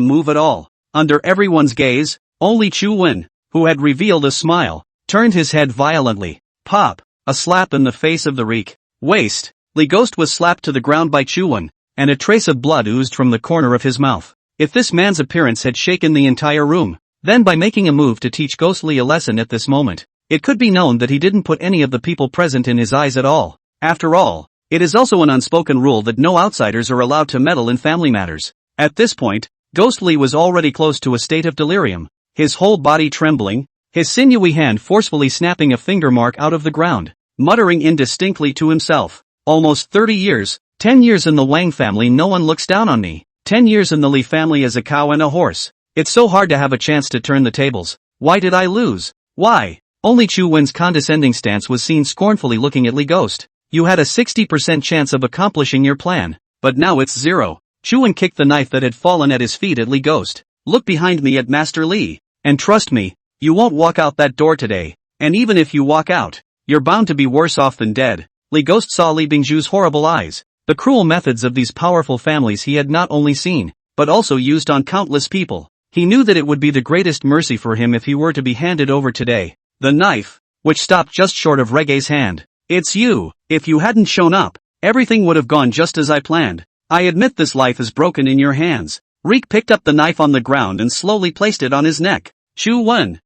move at all. Under everyone's gaze, only Shu Wen, who had revealed a smile, turned his head violently. Pop! A slap in the face of the reek. Waste! Li Ghost was slapped to the ground by Shu Wen, and a trace of blood oozed from the corner of his mouth. If this man's appearance had shaken the entire room, then by making a move to teach Ghost Li a lesson at this moment, it could be known that he didn't put any of the people present in his eyes at all. After all, it is also an unspoken rule that no outsiders are allowed to meddle in family matters. At this point, Ghost Li was already close to a state of delirium, his whole body trembling, his sinewy hand forcefully snapping a finger mark out of the ground, muttering indistinctly to himself. Almost 30 years, 10 years in the Wang family, no one looks down on me. 10 years in the Li family as a cow and a horse. It's so hard to have a chance to turn the tables. Why did I lose? Why? Only Shu Wen's condescending stance was seen scornfully looking at Li Ghost. You had a 60% chance of accomplishing your plan, but now it's 0. Shu Wen kicked the knife that had fallen at his feet at Li Ghost. Look behind me at Master Li, and trust me, you won't walk out that door today, and even if you walk out, you're bound to be worse off than dead. Li Ghost saw Li Bingzhu's horrible eyes. The cruel methods of these powerful families he had not only seen, but also used on countless people. He knew that it would be the greatest mercy for him if he were to be handed over today. The knife, which stopped just short of Reggae's hand. It's you. If you hadn't shown up, everything would have gone just as I planned. I admit this life is broken in your hands. Reek picked up the knife on the ground and slowly placed it on his neck. Shu Wen,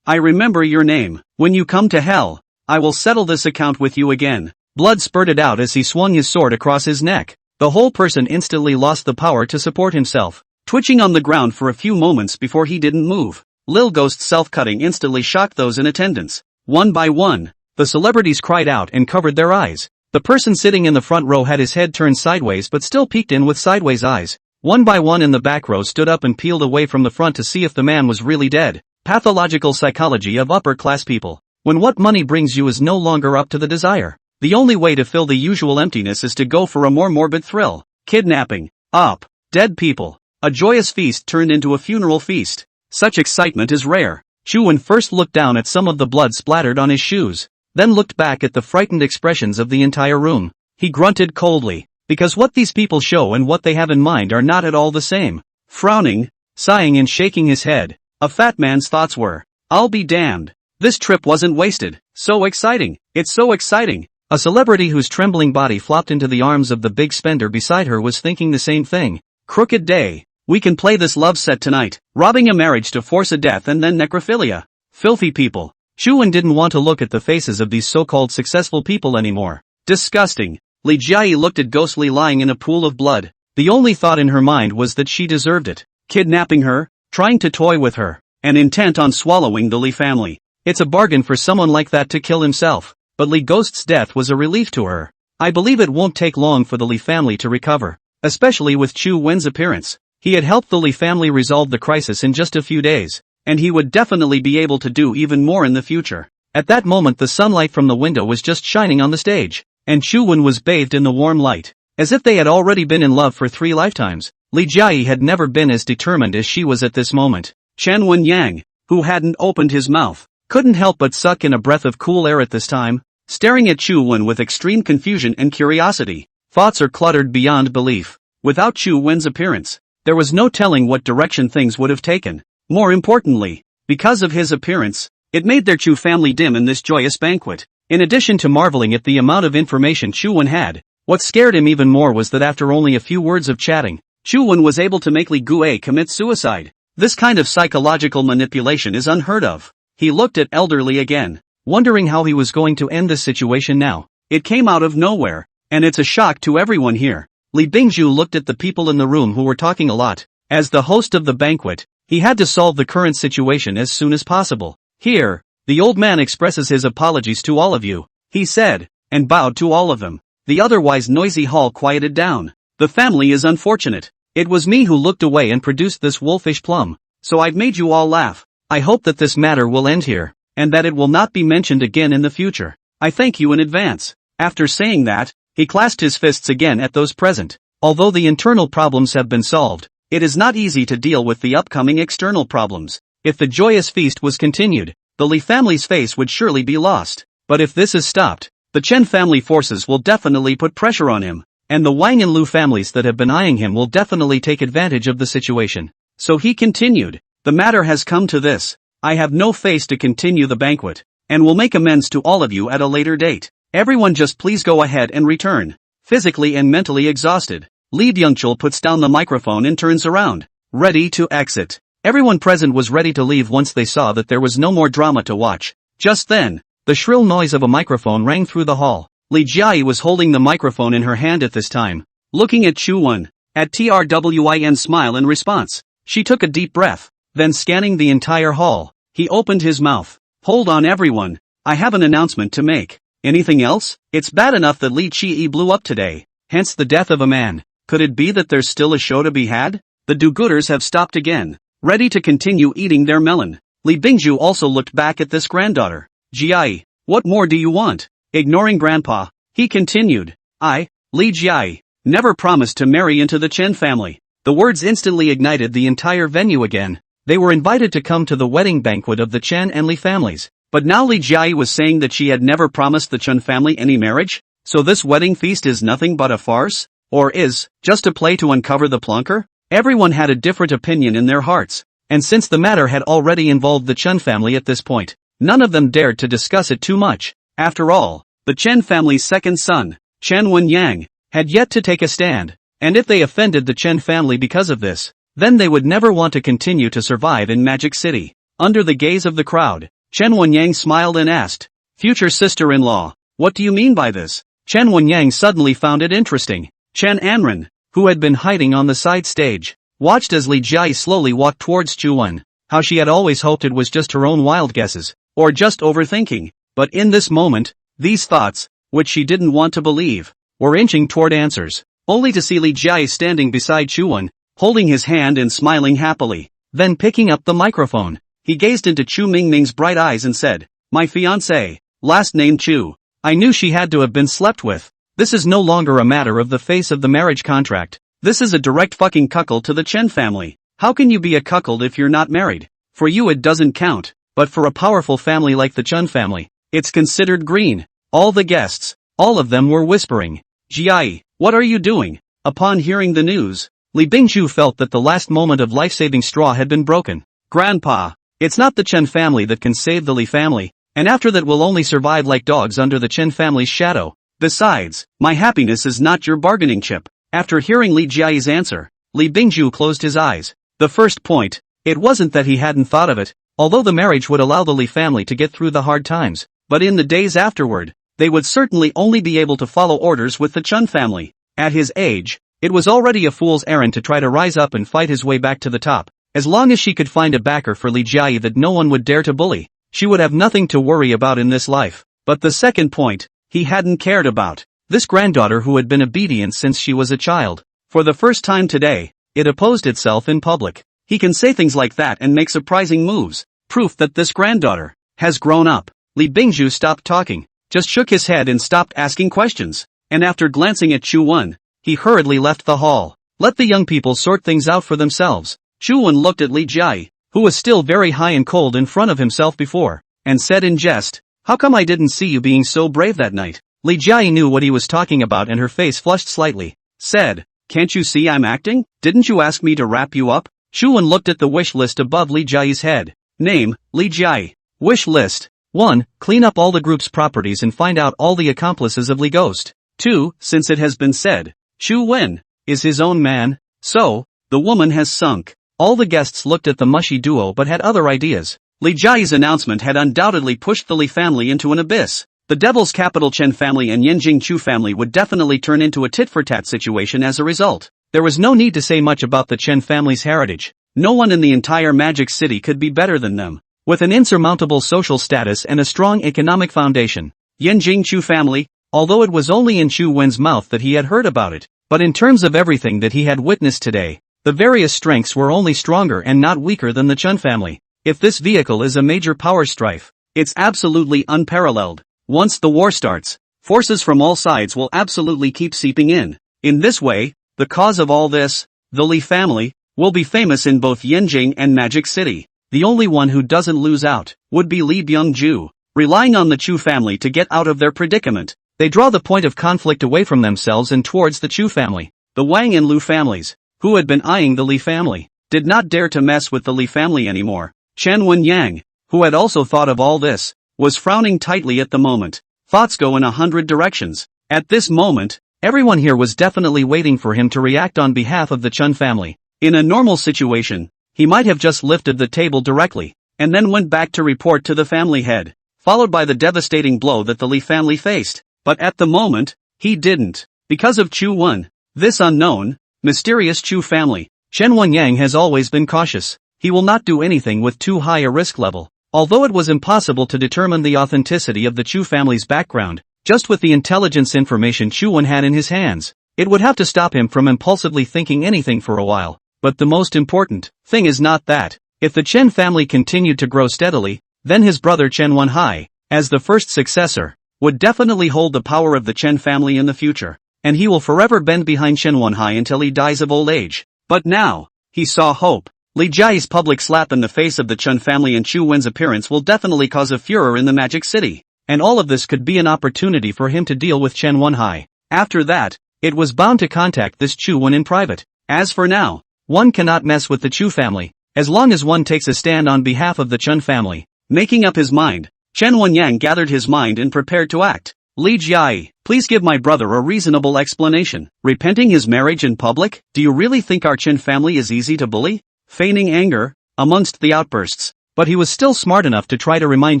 I remember your name. When you come to hell, I will settle this account with you again. Blood spurted out as he swung his sword across his neck. The whole person instantly lost the power to support himself, twitching on the ground for a few moments before he didn't move. Lil Ghost's self-cutting instantly shocked those in attendance. One by one, the celebrities cried out and covered their eyes. The person sitting in the front row had his head turned sideways but still peeked in with sideways eyes. One by one in the back row stood up and peeled away from the front to see if the man was really dead. Pathological psychology of upper-class people. When what money brings you is no longer up to the desire, the only way to fill the usual emptiness is to go for a more morbid thrill. Kidnapping. Up. Dead people. A joyous feast turned into a funeral feast. Such excitement is rare. Chuan first looked down at some of the blood splattered on his shoes, then looked back at the frightened expressions of the entire room. He grunted coldly, because what these people show and what they have in mind are not at all the same. Frowning, sighing and shaking his head, a fat man's thoughts were, I'll be damned. This trip wasn't wasted. So exciting. It's so exciting. A celebrity whose trembling body flopped into the arms of the big spender beside her was thinking the same thing. Crooked day. We can play this love set tonight. Robbing a marriage to force a death and then necrophilia. Filthy people. Chuan didn't want to look at the faces of these so-called successful people anymore. Disgusting. Li Jiayi looked at Ghostly lying in a pool of blood. The only thought in her mind was that she deserved it. Kidnapping her, trying to toy with her, and intent on swallowing the Li family. It's a bargain for someone like that to kill himself, but Li Ghost's death was a relief to her. I believe it won't take long for the Li family to recover, especially with Chu Wen's appearance. He had helped the Li family resolve the crisis in just a few days, and he would definitely be able to do even more in the future. At that moment the sunlight from the window was just shining on the stage, and Chu Wen was bathed in the warm light, as if they had already been in love for 3 lifetimes. Li Jiayi had never been as determined as she was at this moment. Chen Wenyang, who hadn't opened his mouth, couldn't help but suck in a breath of cool air at this time, staring at Chu Wen with extreme confusion and curiosity. Thoughts are cluttered beyond belief. Without Chu Wen's appearance, there was no telling what direction things would have taken. More importantly, because of his appearance, it made their Chu family dim in this joyous banquet. In addition to marveling at the amount of information Chu Wen had, what scared him even more was that after only a few words of chatting, Chu Wen was able to make Li Gue commit suicide. This kind of psychological manipulation is unheard of. He looked at Elderly again, wondering how he was going to end this situation now. It came out of nowhere, and it's a shock to everyone here. Li Bingju looked at the people in the room who were talking a lot. As the host of the banquet, he had to solve the current situation as soon as possible. Here, the old man expresses his apologies to all of you, he said, and bowed to all of them. The otherwise noisy hall quieted down. The family is unfortunate. It was me who looked away and produced this wolfish plum, so I've made you all laugh. I hope that this matter will end here, and that it will not be mentioned again in the future. I thank you in advance. After saying that, he clasped his fists again at those present. Although the internal problems have been solved, it is not easy to deal with the upcoming external problems. If the joyous feast was continued, the Li family's face would surely be lost. But if this is stopped, the Chen family forces will definitely put pressure on him, and the Wang and Lu families that have been eyeing him will definitely take advantage of the situation. So he continued, the matter has come to this. I have no face to continue the banquet, and will make amends to all of you at a later date. Everyone just please go ahead and return. Physically and mentally exhausted, Li Byungchul puts down the microphone and turns around, ready to exit. Everyone present was ready to leave once they saw that there was no more drama to watch. Just then, the shrill noise of a microphone rang through the hall. Li Jiayi was holding the microphone in her hand at this time, looking at Chu Wen. At Trwin smile in response, she took a deep breath, then scanning the entire hall, he opened his mouth. Hold on everyone, I have an announcement to make. Anything else? It's bad enough that Li Qi blew up today, hence the death of a man. Could it be that there's still a show to be had? The do-gooders have stopped again, ready to continue eating their melon. Li Bingju also looked back at this granddaughter. Jiayi, what more do you want? Ignoring grandpa, he continued. I, Li Jiayi, never promised to marry into the Chen family. The words instantly ignited the entire venue again. They were invited to come to the wedding banquet of the Chen and Li families. But now Li Jiayi was saying that she had never promised the Chen family any marriage? So this wedding feast is nothing but a farce? Or is, just a play to uncover the plunker? Everyone had a different opinion in their hearts. And since the matter had already involved the Chen family at this point, none of them dared to discuss it too much. After all, the Chen family's second son, Chen Wenyang, had yet to take a stand. And if they offended the Chen family because of this, then they would never want to continue to survive in Magic City. Under the gaze of the crowd, Chen Wenyang smiled and asked, future sister-in-law, what do you mean by this? Chen Wenyang suddenly found it interesting. Chen Anren, who had been hiding on the side stage, watched as Li Jiayi slowly walked towards Chu Wen. How she had always hoped it was just her own wild guesses, or just overthinking. But in this moment, these thoughts, which she didn't want to believe, were inching toward answers, only to see Li Jiayi standing beside Chu Wen, holding his hand and smiling happily. Then picking up the microphone, he gazed into Chu Mingming's bright eyes and said, My fiancé. Last name Chu. I knew she had to have been slept with. This is no longer a matter of the face of the marriage contract. This is a direct fucking cuckold to the Chen family. How can you be a cuckold if you're not married? For you it doesn't count, but for a powerful family like the Chen family, it's considered green. All the guests, all of them were whispering. Jiai, what are you doing? Upon hearing the news, Li Bingzhu felt that the last moment of life-saving straw had been broken. Grandpa, it's not the Chen family that can save the Li family, and after that we'll only survive like dogs under the Chen family's shadow. Besides, my happiness is not your bargaining chip. After hearing Li Jiai's answer, Li Bingzhu closed his eyes. The first point, it wasn't that he hadn't thought of it, although the marriage would allow the Li family to get through the hard times, but in the days afterward, they would certainly only be able to follow orders with the Chen family. At his age, it was already a fool's errand to try to rise up and fight his way back to the top. As long as she could find a backer for Li Jiai that no one would dare to bully, she would have nothing to worry about in this life. But the second point, he hadn't cared about. This granddaughter who had been obedient since she was a child. For the first time today, it opposed itself in public. He can say things like that and make surprising moves. Proof that this granddaughter has grown up. Li Bingzhu stopped talking, just shook his head and stopped asking questions. And after glancing at Chu Wen, he hurriedly left the hall. Let the young people sort things out for themselves. Chu Wen looked at Li Jiai, who was still very high and cold in front of himself before, and said in jest, "How come I didn't see you being so brave that night?" Li Jiai knew what he was talking about and her face flushed slightly. Said, "Can't you see I'm acting? Didn't you ask me to wrap you up?" Chu Wen looked at the wish list above Li Jiai's head. Name, Li Jiai. Wish list. 1. Clean up all the group's properties and find out all the accomplices of Li Ghost. 2. Since it has been said, Chu Wen is his own man, so, the woman has sunk. All the guests looked at the mushy duo but had other ideas. Li Jiai's announcement had undoubtedly pushed the Li family into an abyss. The Devil's Capital Chen family and Yanjing Chu family would definitely turn into a tit-for-tat situation as a result. There was no need to say much about the Chen family's heritage. No one in the entire Magic City could be better than them. With an insurmountable social status and a strong economic foundation, Yanjing Chu family, although it was only in Chu Wen's mouth that he had heard about it, but in terms of everything that he had witnessed today, the various strengths were only stronger and not weaker than the Chen family. If this vehicle is a major power strife, it's absolutely unparalleled. Once the war starts, forces from all sides will absolutely keep seeping in. In this way, the cause of all this, the Li family, will be famous in both Yanjing and Magic City. The only one who doesn't lose out would be Li Byungju. Relying on the Chu family to get out of their predicament, they draw the point of conflict away from themselves and towards the Chu family. The Wang and Lu families, who had been eyeing the Li family, did not dare to mess with the Li family anymore. Chen Wenyang, who had also thought of all this, was frowning tightly at the moment. Thoughts go in 100 directions. At this moment, everyone here was definitely waiting for him to react on behalf of the Chen family. In a normal situation, he might have just lifted the table directly, and then went back to report to the family head, followed by the devastating blow that the Li family faced. But at the moment, he didn't. Because of Chu Wen, this unknown, mysterious Chu family, Chen Wenyang has always been cautious. He will not do anything with too high a risk level. Although it was impossible to determine the authenticity of the Chu family's background, just with the intelligence information Chu Wen had in his hands, it would have to stop him from impulsively thinking anything for a while. But the most important thing is not that. If the Chen family continued to grow steadily, then his brother Chen Wenhai, as the first successor, would definitely hold the power of the Chen family in the future, and he will forever bend behind Chen Wenhai until he dies of old age. But now, he saw hope. Li Jiai's public slap in the face of the Chen family and Chu Wen's appearance will definitely cause a furor in the Magic City, and all of this could be an opportunity for him to deal with Chen Wenhai. After that, it was bound to contact this Chu Wen in private. As for now, one cannot mess with the Chu family, as long as one takes a stand on behalf of the Chen family. Making up his mind, Chen Wenyang gathered his mind and prepared to act. Li Jiai, please give my brother a reasonable explanation. Repenting his marriage in public? Do you really think our Chen family is easy to bully? Feigning anger, amongst the outbursts, but he was still smart enough to try to remind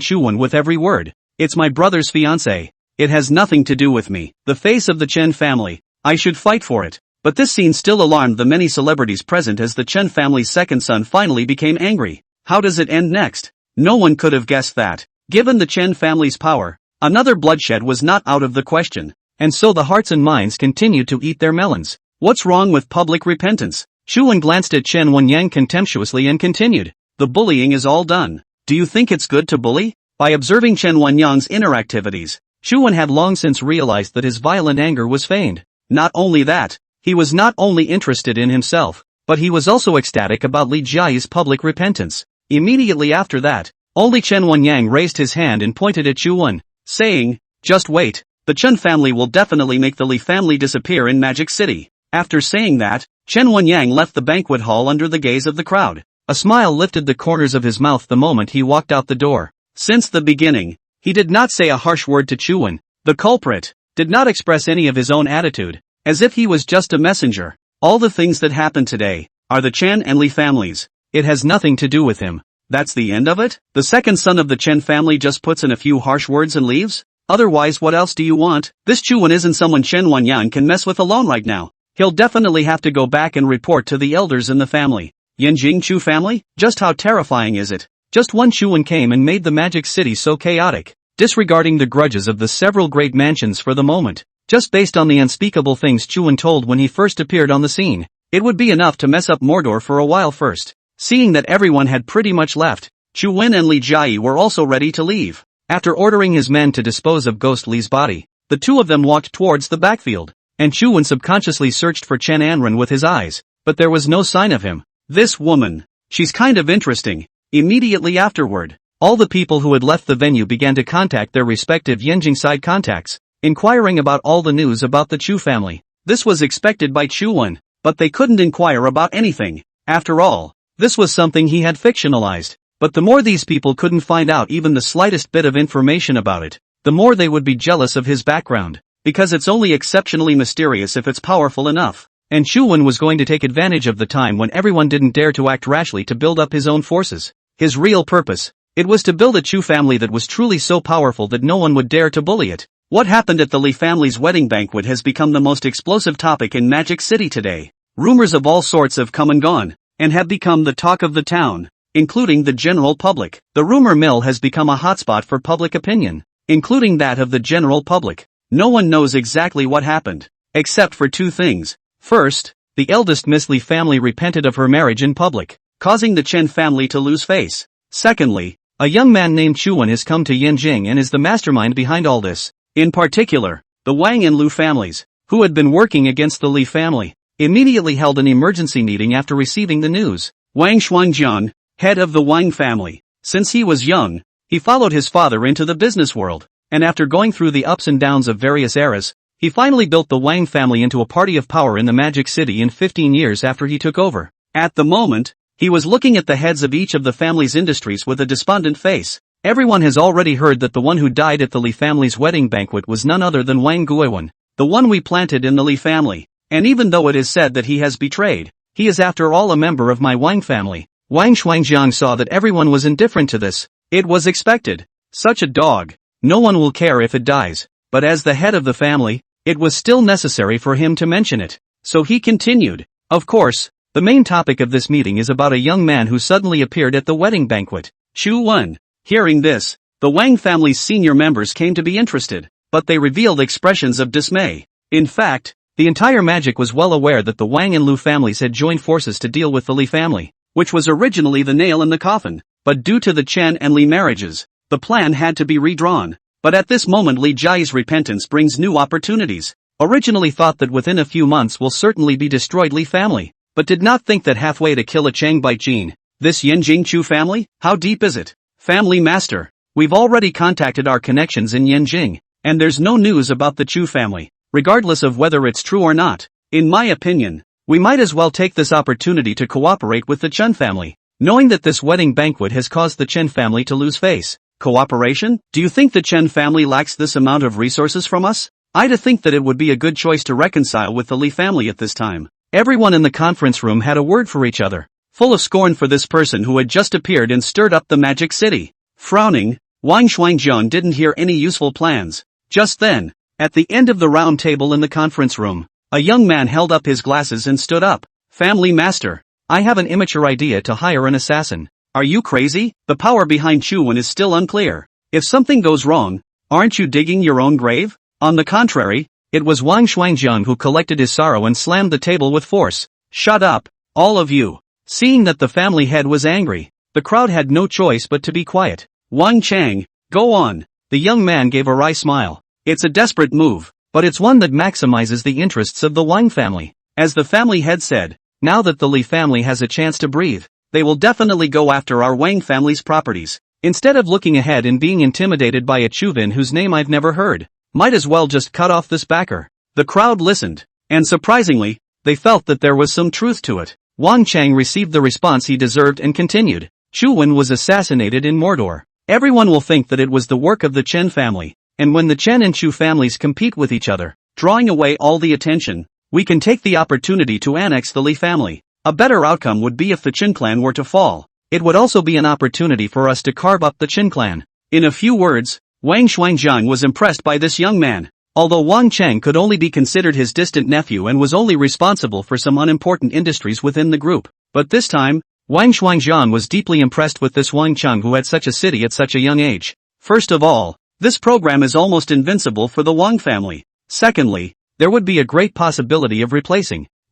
Chu Wen with every word. It's my brother's fiancé. It has nothing to do with me. The face of the Chen family. I should fight for it. But this scene still alarmed the many celebrities present as the Chen family's second son finally became angry. How does it end next? No one could have guessed that. Given the Chen family's power, another bloodshed was not out of the question. And so the hearts and minds continued to eat their melons. What's wrong with public repentance? Chu Wen glanced at Chen Wenyang contemptuously and continued. The bullying is all done. Do you think it's good to bully? By observing Chen Wenyang's inner activities, Chu Wen had long since realized that his violent anger was feigned. Not only that, he was not only interested in himself, but he was also ecstatic about Li Jiayi's public repentance. Immediately after that, only Chen Wenyang raised his hand and pointed at Chu Wen, saying, "Just wait, the Chen family will definitely make the Li family disappear in Magic City." After saying that, Chen Wenyang left the banquet hall under the gaze of the crowd. A smile lifted the corners of his mouth the moment he walked out the door. Since the beginning, he did not say a harsh word to Chu Wen. The culprit did not express any of his own attitude, as if he was just a messenger. All the things that happened today are the Chen and Li families. It has nothing to do with him. That's the end of it? The second son of the Chen family just puts in a few harsh words and leaves? Otherwise, what else do you want? This Chu Wen isn't someone Chen Wenyang can mess with alone right now. He'll definitely have to go back and report to the elders in the family. Yanjing Chu family? Just how terrifying is it? Just one Chu Wen came and made the Magic City so chaotic, disregarding the grudges of the several great mansions for the moment. Just based on the unspeakable things Chu Wen told when he first appeared on the scene, it would be enough to mess up Mordor for a while first. Seeing that everyone had pretty much left, Chu Wen and Li Jiayi were also ready to leave. After ordering his men to dispose of Ghost Li's body, the two of them walked towards the backfield, and Chu Wen subconsciously searched for Chen Anren with his eyes, but there was no sign of him. This woman, she's kind of interesting. Immediately afterward, all the people who had left the venue began to contact their respective Yanjing side contacts, inquiring about all the news about the Chu family. This was expected by Chu Wen, but they couldn't inquire about anything. After all, this was something he had fictionalized. But the more these people couldn't find out even the slightest bit of information about it, the more they would be jealous of his background, because it's only exceptionally mysterious if it's powerful enough. And Chu Wen was going to take advantage of the time when everyone didn't dare to act rashly to build up his own forces. His real purpose, it was to build a Chu family that was truly so powerful that no one would dare to bully it. What happened at the Li family's wedding banquet has become the most explosive topic in Magic City today. Rumors of all sorts have come and gone, and have become the talk of the town, including the general public. The rumor mill has become a hotspot for public opinion, including that of the general public. No one knows exactly what happened, except for two things. First, the eldest Miss Li family repented of her marriage in public, causing the Chen family to lose face. Secondly, a young man named Chu Wen has come to Yanjing and is the mastermind behind all this. In particular, the Wang and Lu families, who had been working against the Li family, immediately held an emergency meeting after receiving the news. Wang Shuangjian, head of the Wang family, since he was young, he followed his father into the business world, and after going through the ups and downs of various eras, he finally built the Wang family into a party of power in the Magic City in 15 years after he took over. At the moment, he was looking at the heads of each of the family's industries with a despondent face. Everyone has already heard that the one who died at the Li family's wedding banquet was none other than Wang Guiwen, the one we planted in the Li family, and even though it is said that he has betrayed, he is after all a member of my Wang family. Wang Shuangjiang saw that everyone was indifferent to this. It was expected. Such a dog, no one will care if it dies, but as the head of the family, it was still necessary for him to mention it. So he continued, "Of course, the main topic of this meeting is about a young man who suddenly appeared at the wedding banquet." Chu Wen. Hearing this, the Wang family's senior members came to be interested, but they revealed expressions of dismay. In fact, the entire Magic was well aware that the Wang and Lu families had joined forces to deal with the Li family, which was originally the nail in the coffin, but due to the Chen and Li marriages, the plan had to be redrawn. But at this moment Li Jiayi's repentance brings new opportunities. Originally thought that within a few months will certainly be destroyed Li family, but did not think that halfway to kill a Chang by Jin. This Yanjing Chu family, how deep is it? Family master, we've already contacted our connections in Yanjing, and there's no news about the Chu family, regardless of whether it's true or not. In my opinion, we might as well take this opportunity to cooperate with the Chen family, knowing that this wedding banquet has caused the Chen family to lose face. Cooperation? Do you think the Chen family lacks this amount of resources from us? I'd think that it would be a good choice to reconcile with the Li family at this time. Everyone in the conference room had a word for each other, full of scorn for this person who had just appeared and stirred up the Magic City. Frowning, Wang Shuangjian didn't hear any useful plans. Just then, at the end of the round table in the conference room, a young man held up his glasses and stood up. Family master, I have an immature idea to hire an assassin. Are you crazy? The power behind Chu Wen is still unclear. If something goes wrong, aren't you digging your own grave? On the contrary, it was Wang Shuangjian who collected his sorrow and slammed the table with force. Shut up, all of you. Seeing that the family head was angry, the crowd had no choice but to be quiet. Wang Chang, Go on. The young man gave a wry smile. It's a desperate move, but it's one that maximizes the interests of the Wang family. As the family head said, now that the Li family has a chance to breathe, they will definitely go after our Wang family's properties. Instead of looking ahead and being intimidated by a Chuvin whose name I've never heard, might as well just cut off this backer. The crowd listened, and surprisingly, they felt that there was some truth to it. Wang Chang received the response he deserved and continued. Chu Wen was assassinated in Mordor. Everyone will think that it was the work of the Chen family, and when the Chen and Chu families compete with each other, drawing away all the attention, we can take the opportunity to annex the Li family. A better outcome would be if the Chen clan were to fall. It would also be an opportunity for us to carve up the Chen clan. In a few words, Wang Shuangjiang was impressed by this young man. Although Wang Chang could only be considered his distant nephew and was only responsible for some unimportant industries within the group, but this time, Wang Shuangjiang was deeply impressed with this Wang Chang who had such a city at such a young age. First of all, this program is almost invincible for the Wang family. Secondly, there would be a great possibility of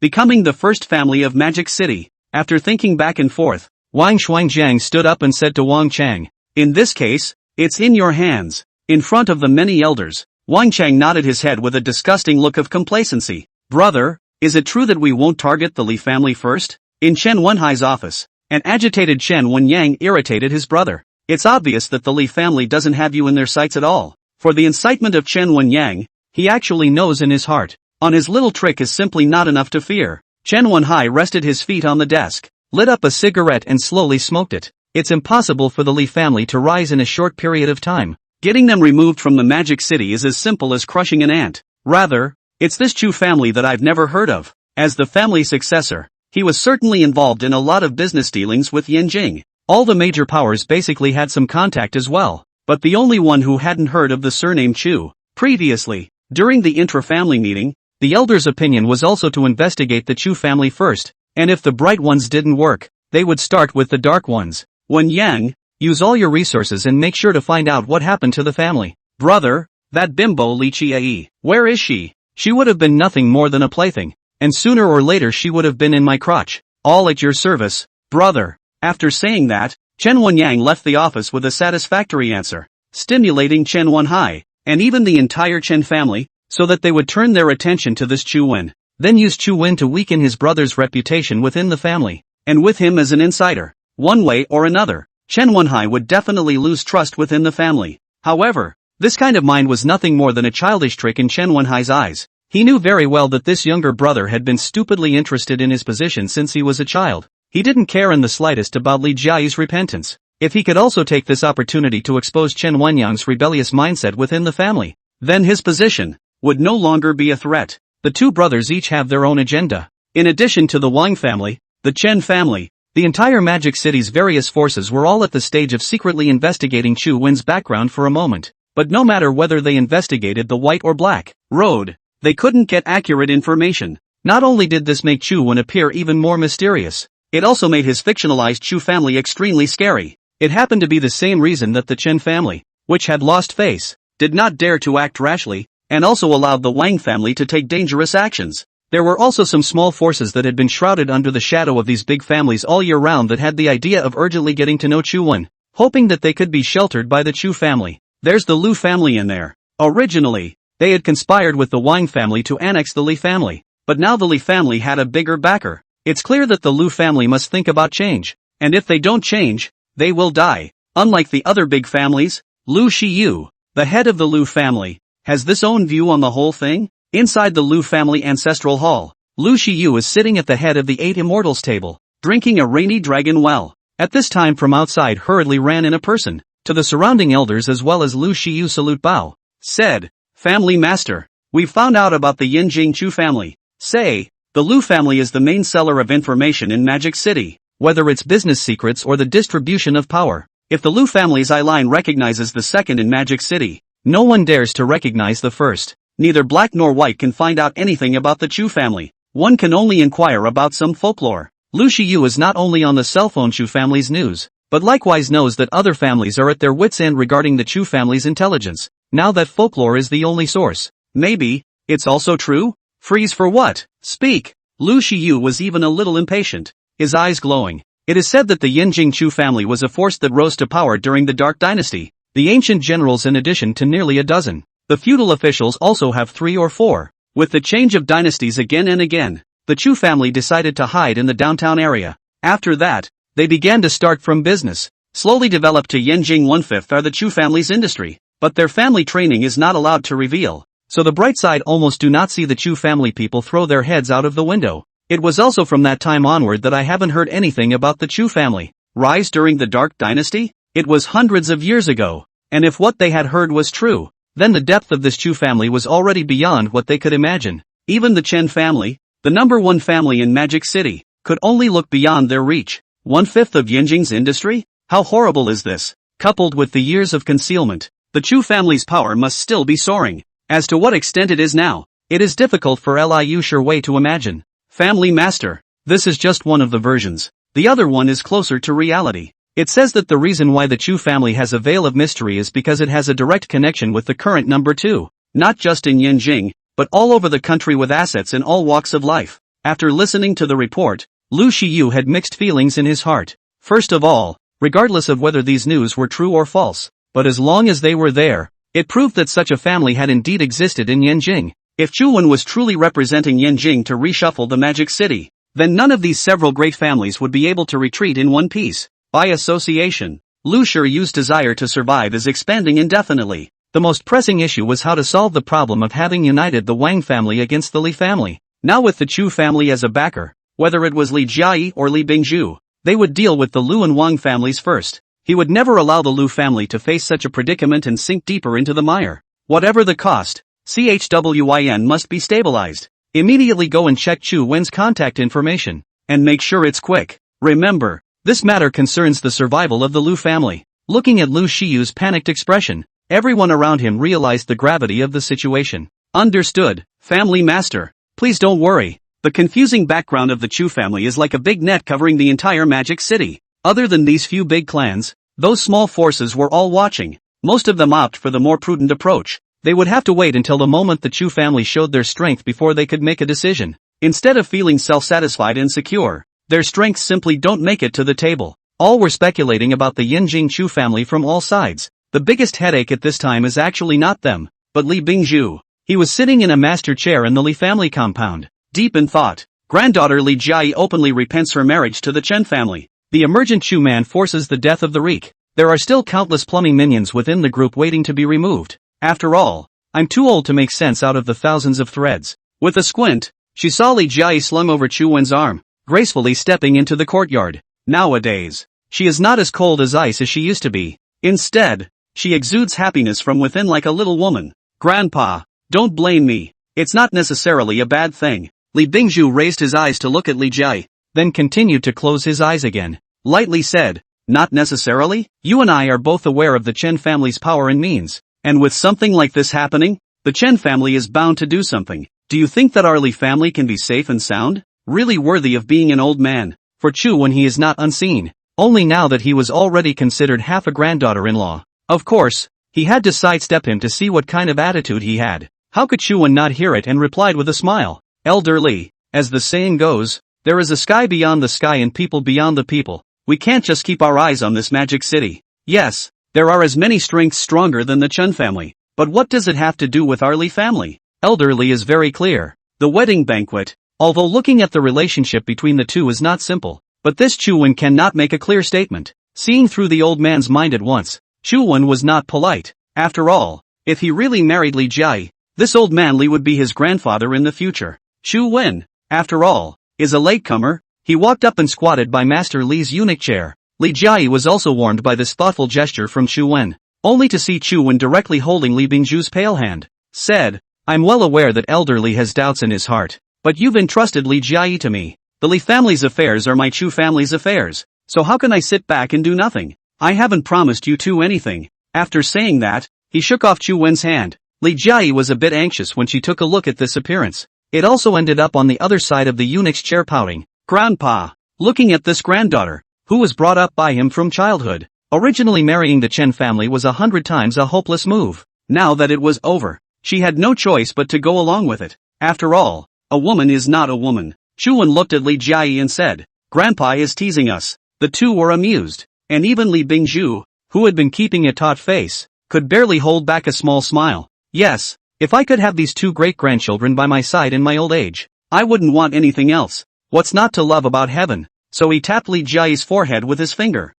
becoming the first family of Magic City. After thinking back and forth, Wang Shuangjiang stood up and said to Wang Chang, "In this case, it's in your hands." In front of the many elders, Wang Chang nodded his head with a disgusting look of complacency. "Brother, is it true that we won't target the Li family first?" In Chen Wenhai's office, an agitated Chen Wenyang irritated his brother. "It's obvious that the Li family doesn't have you in their sights at all." For the incitement of Chen Wenyang, he actually knows in his heart, on his little trick is simply not enough to fear. Chen Wenhai rested his feet on the desk, lit up a cigarette and slowly smoked it. It's impossible for the Li family to rise in a short period of time. Getting them removed from the Magic City is as simple as crushing an ant. Rather, it's this Chu family that I've never heard of. As the family successor, he was certainly involved in a lot of business dealings with Yanjing. All the major powers basically had some contact as well, but the only one who hadn't heard of the surname Chu. Previously, during the intra-family meeting, the elders' opinion was also to investigate the Chu family first, and if the bright ones didn't work, they would start with the dark ones. When Yang, use all your resources and make sure to find out what happened to the family. Brother, that bimbo Li Chiayi, where is she? She would have been nothing more than a plaything, and sooner or later she would have been in my crotch. All at your service, brother. After saying that, Chen Wenyang left the office with a satisfactory answer, stimulating Chen Wenhai, and even the entire Chen family, so that they would turn their attention to this Chu Wen, then use Chu Wen to weaken his brother's reputation within the family, and with him as an insider. One way or another, Chen Wenhai would definitely lose trust within the family. However, this kind of mind was nothing more than a childish trick in Chen Wenhai's eyes. He knew very well that this younger brother had been stupidly interested in his position since he was a child. He didn't care in the slightest about Li Jiayi's repentance. If he could also take this opportunity to expose Chen Wenyang's rebellious mindset within the family, then his position would no longer be a threat. The two brothers each have their own agenda. In addition to the Wang family, the Chen family, the entire Magic City's various forces were all at the stage of secretly investigating Chu Wen's background for a moment. But no matter whether they investigated the White or Black Road, they couldn't get accurate information. Not only did this make Chu Wen appear even more mysterious, it also made his fictionalized Chu family extremely scary. It happened to be the same reason that the Chen family, which had lost face, did not dare to act rashly, and also allowed the Wang family to take dangerous actions. There were also some small forces that had been shrouded under the shadow of these big families all year round that had the idea of urgently getting to know Chu Wen, hoping that they could be sheltered by the Chu family. There's the Lu family in there. Originally, they had conspired with the Wang family to annex the Li family, but now the Li family had a bigger backer. It's clear that the Lu family must think about change, and if they don't change, they will die. Unlike the other big families, Lu Shiyu, the head of the Lu family, has this own view on the whole thing. Inside the Lu family ancestral hall, Lu Shiyu is sitting at the head of the 8 immortals table, drinking a rainy dragon well. At this time from outside hurriedly ran in a person. To the surrounding elders as well as Lu Shiyu salute bow. Said, "Family master, we've found out about the Yinjing Chu family. Say, the Lu family is the main seller of information in Magic City, whether it's business secrets or the distribution of power. If the Lu family's eye line recognizes the second in Magic City, no one dares to recognize the first. Neither black nor white can find out anything about the Chu family. One can only inquire about some folklore. Lu Shiyu is not only on the cell phone Chu family's news, but likewise knows that other families are at their wits' end regarding the Chu family's intelligence, now that folklore is the only source. Maybe, it's also true? Freeze for what? Speak!" Lu Shiyu was even a little impatient, his eyes glowing. It is said that the Yinjing Chu family was a force that rose to power during the Dark Dynasty. the ancient generals in addition to nearly a dozen. The feudal officials also have 3 or 4. With the change of dynasties again and again, the Chu family decided to hide in the downtown area. After that, they began to start from business. Slowly developed to Yanjing 1/5 are the Chu family's industry, but their family training is not allowed to reveal. So the bright side almost do not see the Chu family people throw their heads out of the window. It was also from that time onward that I haven't heard anything about the Chu family. Rise during the Dark Dynasty? It was hundreds of years ago, and if what they had heard was true, then the depth of this Chu family was already beyond what they could imagine. Even the Chen family, the #1 family in Magic City, could only look beyond their reach. 1/5 of Yanjing's industry? How horrible is this? Coupled with the years of concealment, the Chu family's power must still be soaring. As to what extent it is now, it is difficult for Liu Shui to imagine. Family Master. This is just one of the versions. The other one is closer to reality. It says that the reason why the Chu family has a veil of mystery is because it has a direct connection with the current #2. Not just in Yanjing, but all over the country with assets in all walks of life. After listening to the report, Lu Shiyu had mixed feelings in his heart. First of all, regardless of whether these news were true or false, but as long as they were there, it proved that such a family had indeed existed in Yanjing. If Chuan was truly representing Yanjing to reshuffle the Magic City, then none of these several great families would be able to retreat in one piece. By association, Lu Shiyu's desire to survive is expanding indefinitely. The most pressing issue was how to solve the problem of having united the Wang family against the Li family. Now with the Chu family as a backer, whether it was Li Jiayi or Li Bingzhu, they would deal with the Lu and Wang families first. He would never allow the Lu family to face such a predicament and sink deeper into the mire. Whatever the cost, CHWYN must be stabilized. Immediately go and check Chu Wen's contact information, and make sure it's quick. Remember, this matter concerns the survival of the Lu family. Looking at Lu Shiyu's panicked expression, everyone around him realized the gravity of the situation. Understood, Family Master. Please don't worry. The confusing background of the Chu family is like a big net covering the entire Magic City. Other than these few big clans, those small forces were all watching. Most of them opt for the more prudent approach. They would have to wait until the moment the Chu family showed their strength before they could make a decision. Instead of feeling self-satisfied and secure, their strengths simply don't make it to the table. All were speculating about the Yanjing Chu family from all sides. The biggest headache at this time is actually not them, but Li Bingzhu. He was sitting in a master chair in the Li family compound, deep in thought. Granddaughter Li Jiayi openly repents her marriage to the Chen family. The emergent Chu man forces the death of the Reek. There are still countless plumbing minions within the group waiting to be removed. After all, I'm too old to make sense out of the thousands of threads. With a squint, she saw Li Jiayi slung over Chu Wen's arm, gracefully stepping into the courtyard. Nowadays, she is not as cold as ice as she used to be. Instead, she exudes happiness from within like a little woman. Grandpa, don't blame me. It's not necessarily a bad thing. Li Bingzhu raised his eyes to look at Li Jiayi, then continued to close his eyes again. Lightly said, not necessarily? You and I are both aware of the Chen family's power and means. And with something like this happening, the Chen family is bound to do something. Do you think that our Li family can be safe and sound? Really worthy of being an old man? For Chu when he is not unseen. Only now that he was already considered half a granddaughter-in-law. Of course, he had to sidestep him to see what kind of attitude he had. How could Chu Wen not hear it and replied with a smile. Elder Li, as the saying goes, there is a sky beyond the sky and people beyond the people. We can't just keep our eyes on this Magic City. Yes, there are as many strengths stronger than the Chen family. But what does it have to do with our Li family? Elder Li is very clear. The wedding banquet. Although looking at the relationship between the two is not simple, but this Chu Wen cannot make a clear statement. Seeing through the old man's mind at once, Chu Wen was not polite. After all, if he really married Li Jiayi, this old man Li would be his grandfather in the future. Chu Wen, after all, is a latecomer. He walked up and squatted by Master Li's eunuch chair. Li Jiayi was also warned by this thoughtful gesture from Chu Wen, only to see Chu Wen directly holding Li Bingzhu's pale hand. Said, I'm well aware that Elder Li has doubts in his heart, but you've entrusted Li Jiayi to me. The Li family's affairs are my Chu family's affairs, so how can I sit back and do nothing? I haven't promised you two anything. After saying that, he shook off Chu Wen's hand. Li Jiayi was a bit anxious when she took a look at this appearance. It also ended up on the other side of the eunuch's chair pouting. Grandpa, looking at this granddaughter, who was brought up by him from childhood. Originally marrying the Chen family was 100 times a hopeless move. Now that it was over, she had no choice but to go along with it. After all, a woman is not a woman. Chu Wen looked at Li Jiayi and said, Grandpa is teasing us. The two were amused, and even Li Bingzhu, who had been keeping a taut face, could barely hold back a small smile. Yes, if I could have these two great-grandchildren by my side in my old age, I wouldn't want anything else. What's not to love about heaven? So he tapped Li Jiayi's forehead with his finger.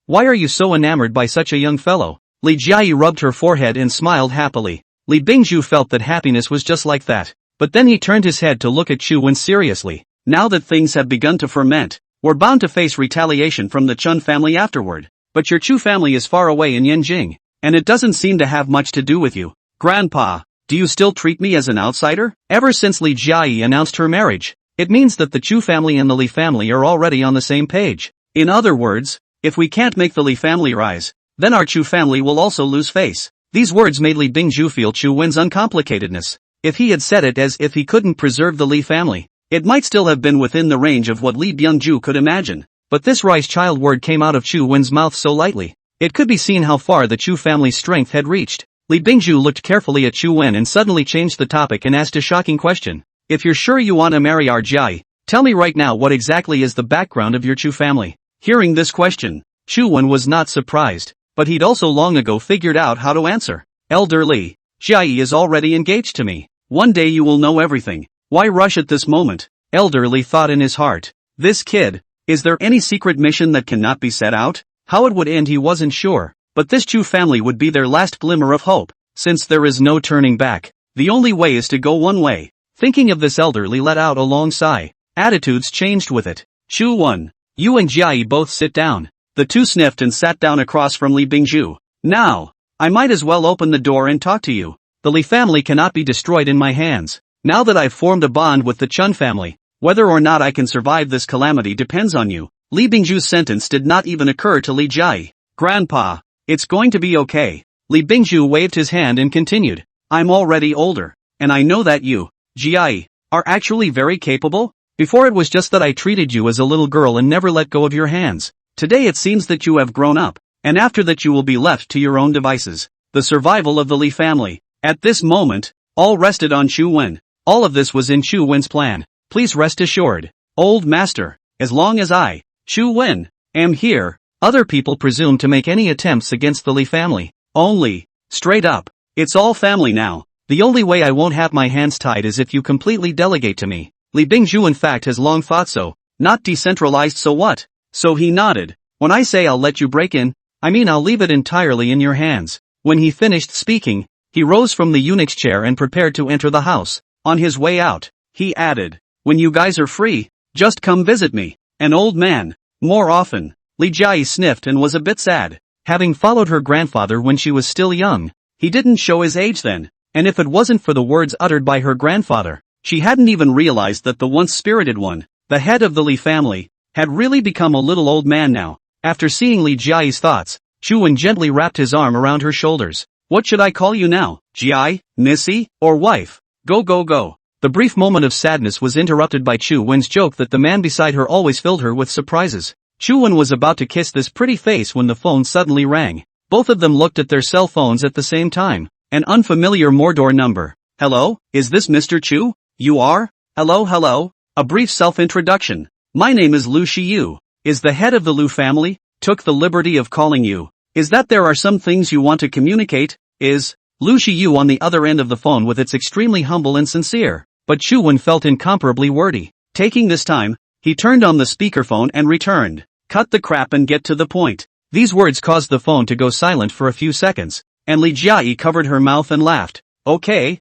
Why are you so enamored by such a young fellow? Li Jiayi rubbed her forehead and smiled happily. Li Bingju felt that happiness was just like that. But then he turned his head to look at Chu Wen seriously. Now that things have begun to ferment, we're bound to face retaliation from the Chun family afterward. But your Chu family is far away in Yanjing, and it doesn't seem to have much to do with you. Grandpa, do you still treat me as an outsider? Ever since Li Jiayi announced her marriage, it means that the Chu family and the Li family are already on the same page. In other words, if we can't make the Li family rise, then our Chu family will also lose face. These words made Li Bingju feel Chu Wen's uncomplicatedness. If he had said it as if he couldn't preserve the Li family, it might still have been within the range of what Li Byungju could imagine. But this rise child word came out of Chu Wen's mouth so lightly. It could be seen how far the Chu family's strength had reached. Li Bingju looked carefully at Chu Wen and suddenly changed the topic and asked a shocking question. If you're sure you want to marry our Jiayi, tell me right now what exactly is the background of your Chu family. Hearing this question, Chu Wen was not surprised, but he'd also long ago figured out how to answer. Elder Li, Jiayi is already engaged to me. One day you will know everything. Why rush at this moment? Elder Li thought in his heart. This kid, is there any secret mission that cannot be set out? How it would end he wasn't sure, but this Chu family would be their last glimmer of hope. Since there is no turning back, the only way is to go one way. Thinking of this, Elder Li let out a long sigh. Attitudes changed with it. Chu Wen, you and Jiayi both sit down. The two sniffed and sat down across from Li Bingju. Now, I might as well open the door and talk to you. The Li family cannot be destroyed in my hands. Now that I've formed a bond with the Chun family, whether or not I can survive this calamity depends on you. Li Bingju's sentence did not even occur to Li Jiayi. Grandpa, it's going to be okay. Li Bingju waved his hand and continued. I'm already older, and I know that you, Jiayi, are actually very capable. Before it was just that I treated you as a little girl and never let go of your hands. Today it seems that you have grown up, and after that you will be left to your own devices. The survival of the Li family. At this moment, all rested on Chu Wen. All of this was in Chu Wen's plan. Please rest assured, old master, as long as I, Chu Wen, am here, other people presume to make any attempts against the Li family. Only, straight up, it's all family now. The only way I won't have my hands tied is if you completely delegate to me. Li Bingju in fact has long thought so. Not decentralized, so what? So he nodded. When I say I'll let you break in, I mean I'll leave it entirely in your hands. When he finished speaking, he rose from the eunuch's chair and prepared to enter the house. On his way out, he added, when you guys are free, just come visit me, an old man, more often. Li Jiayi sniffed and was a bit sad. Having followed her grandfather when she was still young, he didn't show his age then, and if it wasn't for the words uttered by her grandfather, she hadn't even realized that the once spirited one, the head of the Li family, had really become a little old man now. After seeing Li Jiayi's thoughts, Chu Wen gently wrapped his arm around her shoulders. What should I call you now? Jiayi, Missy, or wife? Go go go. The brief moment of sadness was interrupted by Chu Wen's joke that the man beside her always filled her with surprises. Chu Wen was about to kiss this pretty face when the phone suddenly rang. Both of them looked at their cell phones at the same time. An unfamiliar Mordor number. Hello, is this Mr. Chu? You are? Hello. A brief self-introduction. My name is Lu Shiyu. Is the head of the Lu family? Took the liberty of calling you. Is that there are some things you want to communicate? Is Lu Shiyu on the other end of the phone with its extremely humble and sincere, but Chu Wen felt incomparably wordy. Taking this time, he turned on the speakerphone and returned. Cut the crap and get to the point. These words caused the phone to go silent for a few seconds, and Li Jiayi covered her mouth and laughed. Okay.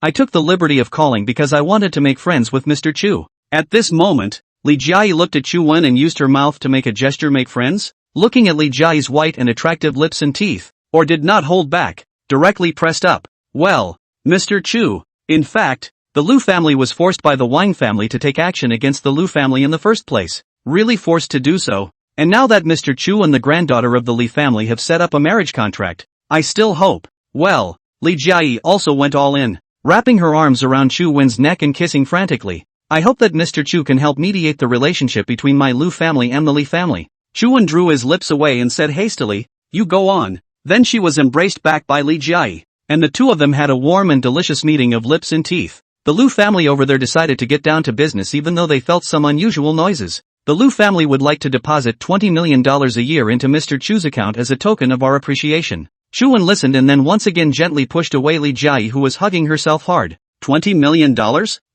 I took the liberty of calling because I wanted to make friends with Mr. Chu. At this moment, Li Jiayi looked at Chu Wen and used her mouth to make a gesture. Make friends? Looking at Li Jiayi's white and attractive lips and teeth, or did not hold back, directly pressed up. Well, Mr. Chu, in fact, the Lu family was forced by the Wang family to take action against the Lu family in the first place. Really forced to do so. And now that Mr. Chu and the granddaughter of the Li family have set up a marriage contract, I still hope. Well, Li Jiayi also went all in, wrapping her arms around Chu Wen's neck and kissing frantically. I hope that Mr. Chu can help mediate the relationship between my Lu family and the Li family. Chu Wen drew his lips away and said hastily, you go on. Then she was embraced back by Li Jiayi, and the two of them had a warm and delicious meeting of lips and teeth. The Lu family over there decided to get down to business even though they felt some unusual noises. The Liu family would like to deposit $20 million a year into Mr. Chu's account as a token of our appreciation. Chuan listened and then once again gently pushed away Li Jiayi, who was hugging herself hard. $20 million?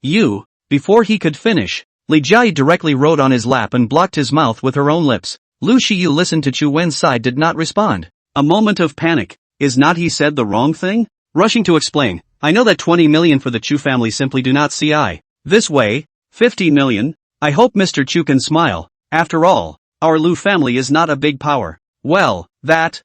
You? Before he could finish, Li Jiayi directly rode on his lap and blocked his mouth with her own lips. Lu Shiyu listened to Chu Wen's side, did not respond. A moment of panic. Is not he said the wrong thing? Rushing to explain, I know that 20 million for the Chu family simply do not see eye this way. 50 million? I hope Mr. Chu can smile. After all, our Lu family is not a big power. Well, let's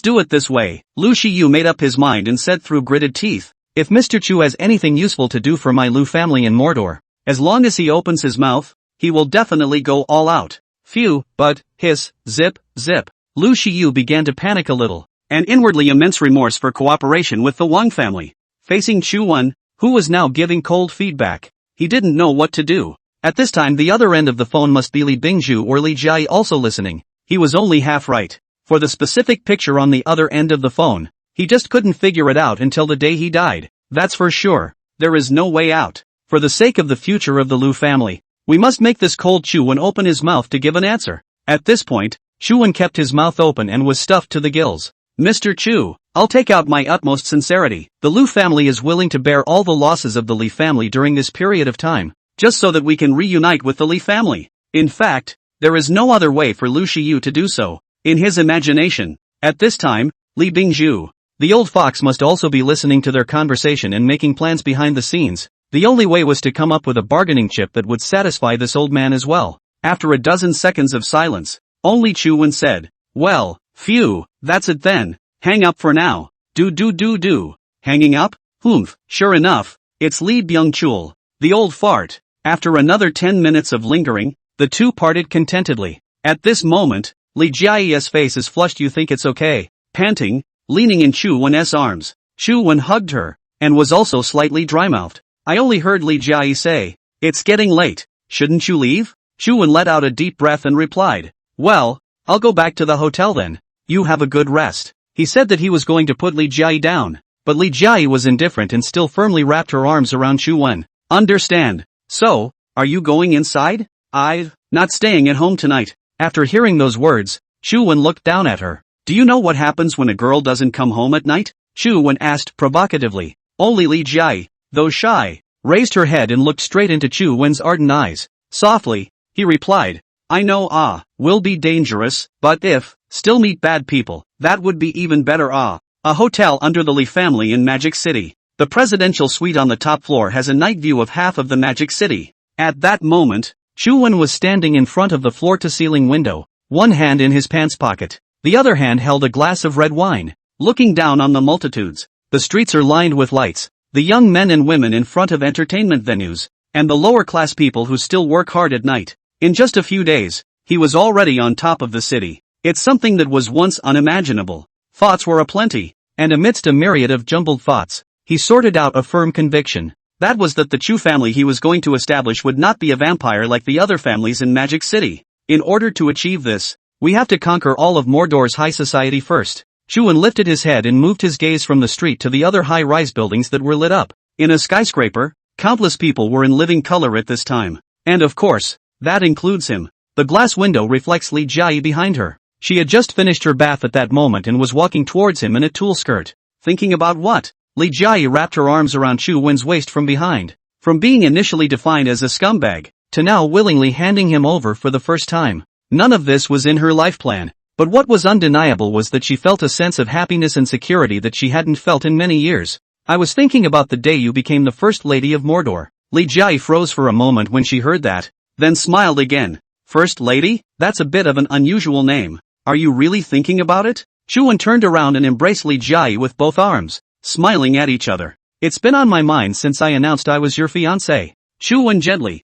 do it this way. Lu Shiyu made up his mind and said through gritted teeth, if Mr. Chu has anything useful to do for my Lu family in Mordor, as long as he opens his mouth, he will definitely go all out. Phew, but, hiss, zip, zip. Lu Shiyu began to panic a little, and inwardly immense remorse for cooperation with the Wang family. Facing Chu Wen, who was now giving cold feedback, he didn't know what to do. At this time the other end of the phone must be Li Bingzhu or Li Jiayi also listening. He was only half right. For the specific picture on the other end of the phone, he just couldn't figure it out until the day he died. That's for sure. There is no way out. For the sake of the future of the Lu family, we must make this cold Chu Wen open his mouth to give an answer. At this point, Chu Wen kept his mouth open and was stuffed to the gills. Mr. Chu, I'll take out my utmost sincerity. The Lu family is willing to bear all the losses of the Li family during this period of time, just so that we can reunite with the Li family. In fact, there is no other way for Lu Shiyu to do so. In his imagination, at this time, Li Bingzhu, the old fox, must also be listening to their conversation and making plans behind the scenes. The only way was to come up with a bargaining chip that would satisfy this old man as well. After a dozen seconds of silence, only Chu Wen said, well, phew, that's it then. Hang up for now. Do. Hanging up? Humph, sure enough, it's Li Byung-chul, the old fart. After another 10 minutes of lingering, the two parted contentedly. At this moment, Li Jiayi's face is flushed. You think it's okay? Panting, leaning in Chu Wen's arms, Chu Wen hugged her, and was also slightly dry-mouthed. I only heard Li Jiayi say, it's getting late, shouldn't you leave? Chu Wen let out a deep breath and replied, well, I'll go back to the hotel then. You have a good rest. He said that he was going to put Li Jiayi down, but Li Jiayi was indifferent and still firmly wrapped her arms around Chu Wen. Understand. So, are you going inside? I'm not staying at home tonight. After hearing those words, Chu Wen looked down at her. Do you know what happens when a girl doesn't come home at night? Chu Wen asked provocatively. Only Li Jiayi, though shy, raised her head and looked straight into Chu Wen's ardent eyes. Softly, he replied, I know will be dangerous, but if, still meet bad people, that would be even better. A hotel under the Li family in Magic City. The presidential suite on the top floor has a night view of half of the Magic City. At that moment, Chu Wen was standing in front of the floor-to-ceiling window, one hand in his pants pocket, the other hand held a glass of red wine, looking down on the multitudes. The streets are lined with lights, the young men and women in front of entertainment venues, and the lower-class people who still work hard at night. In just a few days, he was already on top of the city. It's something that was once unimaginable. Thoughts were aplenty, and amidst a myriad of jumbled thoughts, he sorted out a firm conviction. That was that the Chu family he was going to establish would not be a vampire like the other families in Magic City. In order to achieve this, we have to conquer all of Mordor's high society first. Chu Wen lifted his head and moved his gaze from the street to the other high-rise buildings that were lit up. In a skyscraper, countless people were in living color at this time. And of course, that includes him. The glass window reflects Li Jiayi behind her. She had just finished her bath at that moment and was walking towards him in a tulle skirt. Thinking about what? Li Jiayi wrapped her arms around Chu Wen's waist from behind. From being initially defined as a scumbag, to now willingly handing him over for the first time. None of this was in her life plan, but what was undeniable was that she felt a sense of happiness and security that she hadn't felt in many years. I was thinking about the day you became the First Lady of Mordor. Li Jiayi froze for a moment when she heard that, then smiled again. First Lady? That's a bit of an unusual name. Are you really thinking about it? Chu Wen turned around and embraced Li Jiayi with both arms, smiling at each other. It's been on my mind since I announced I was your fiancé. Chu Wen gently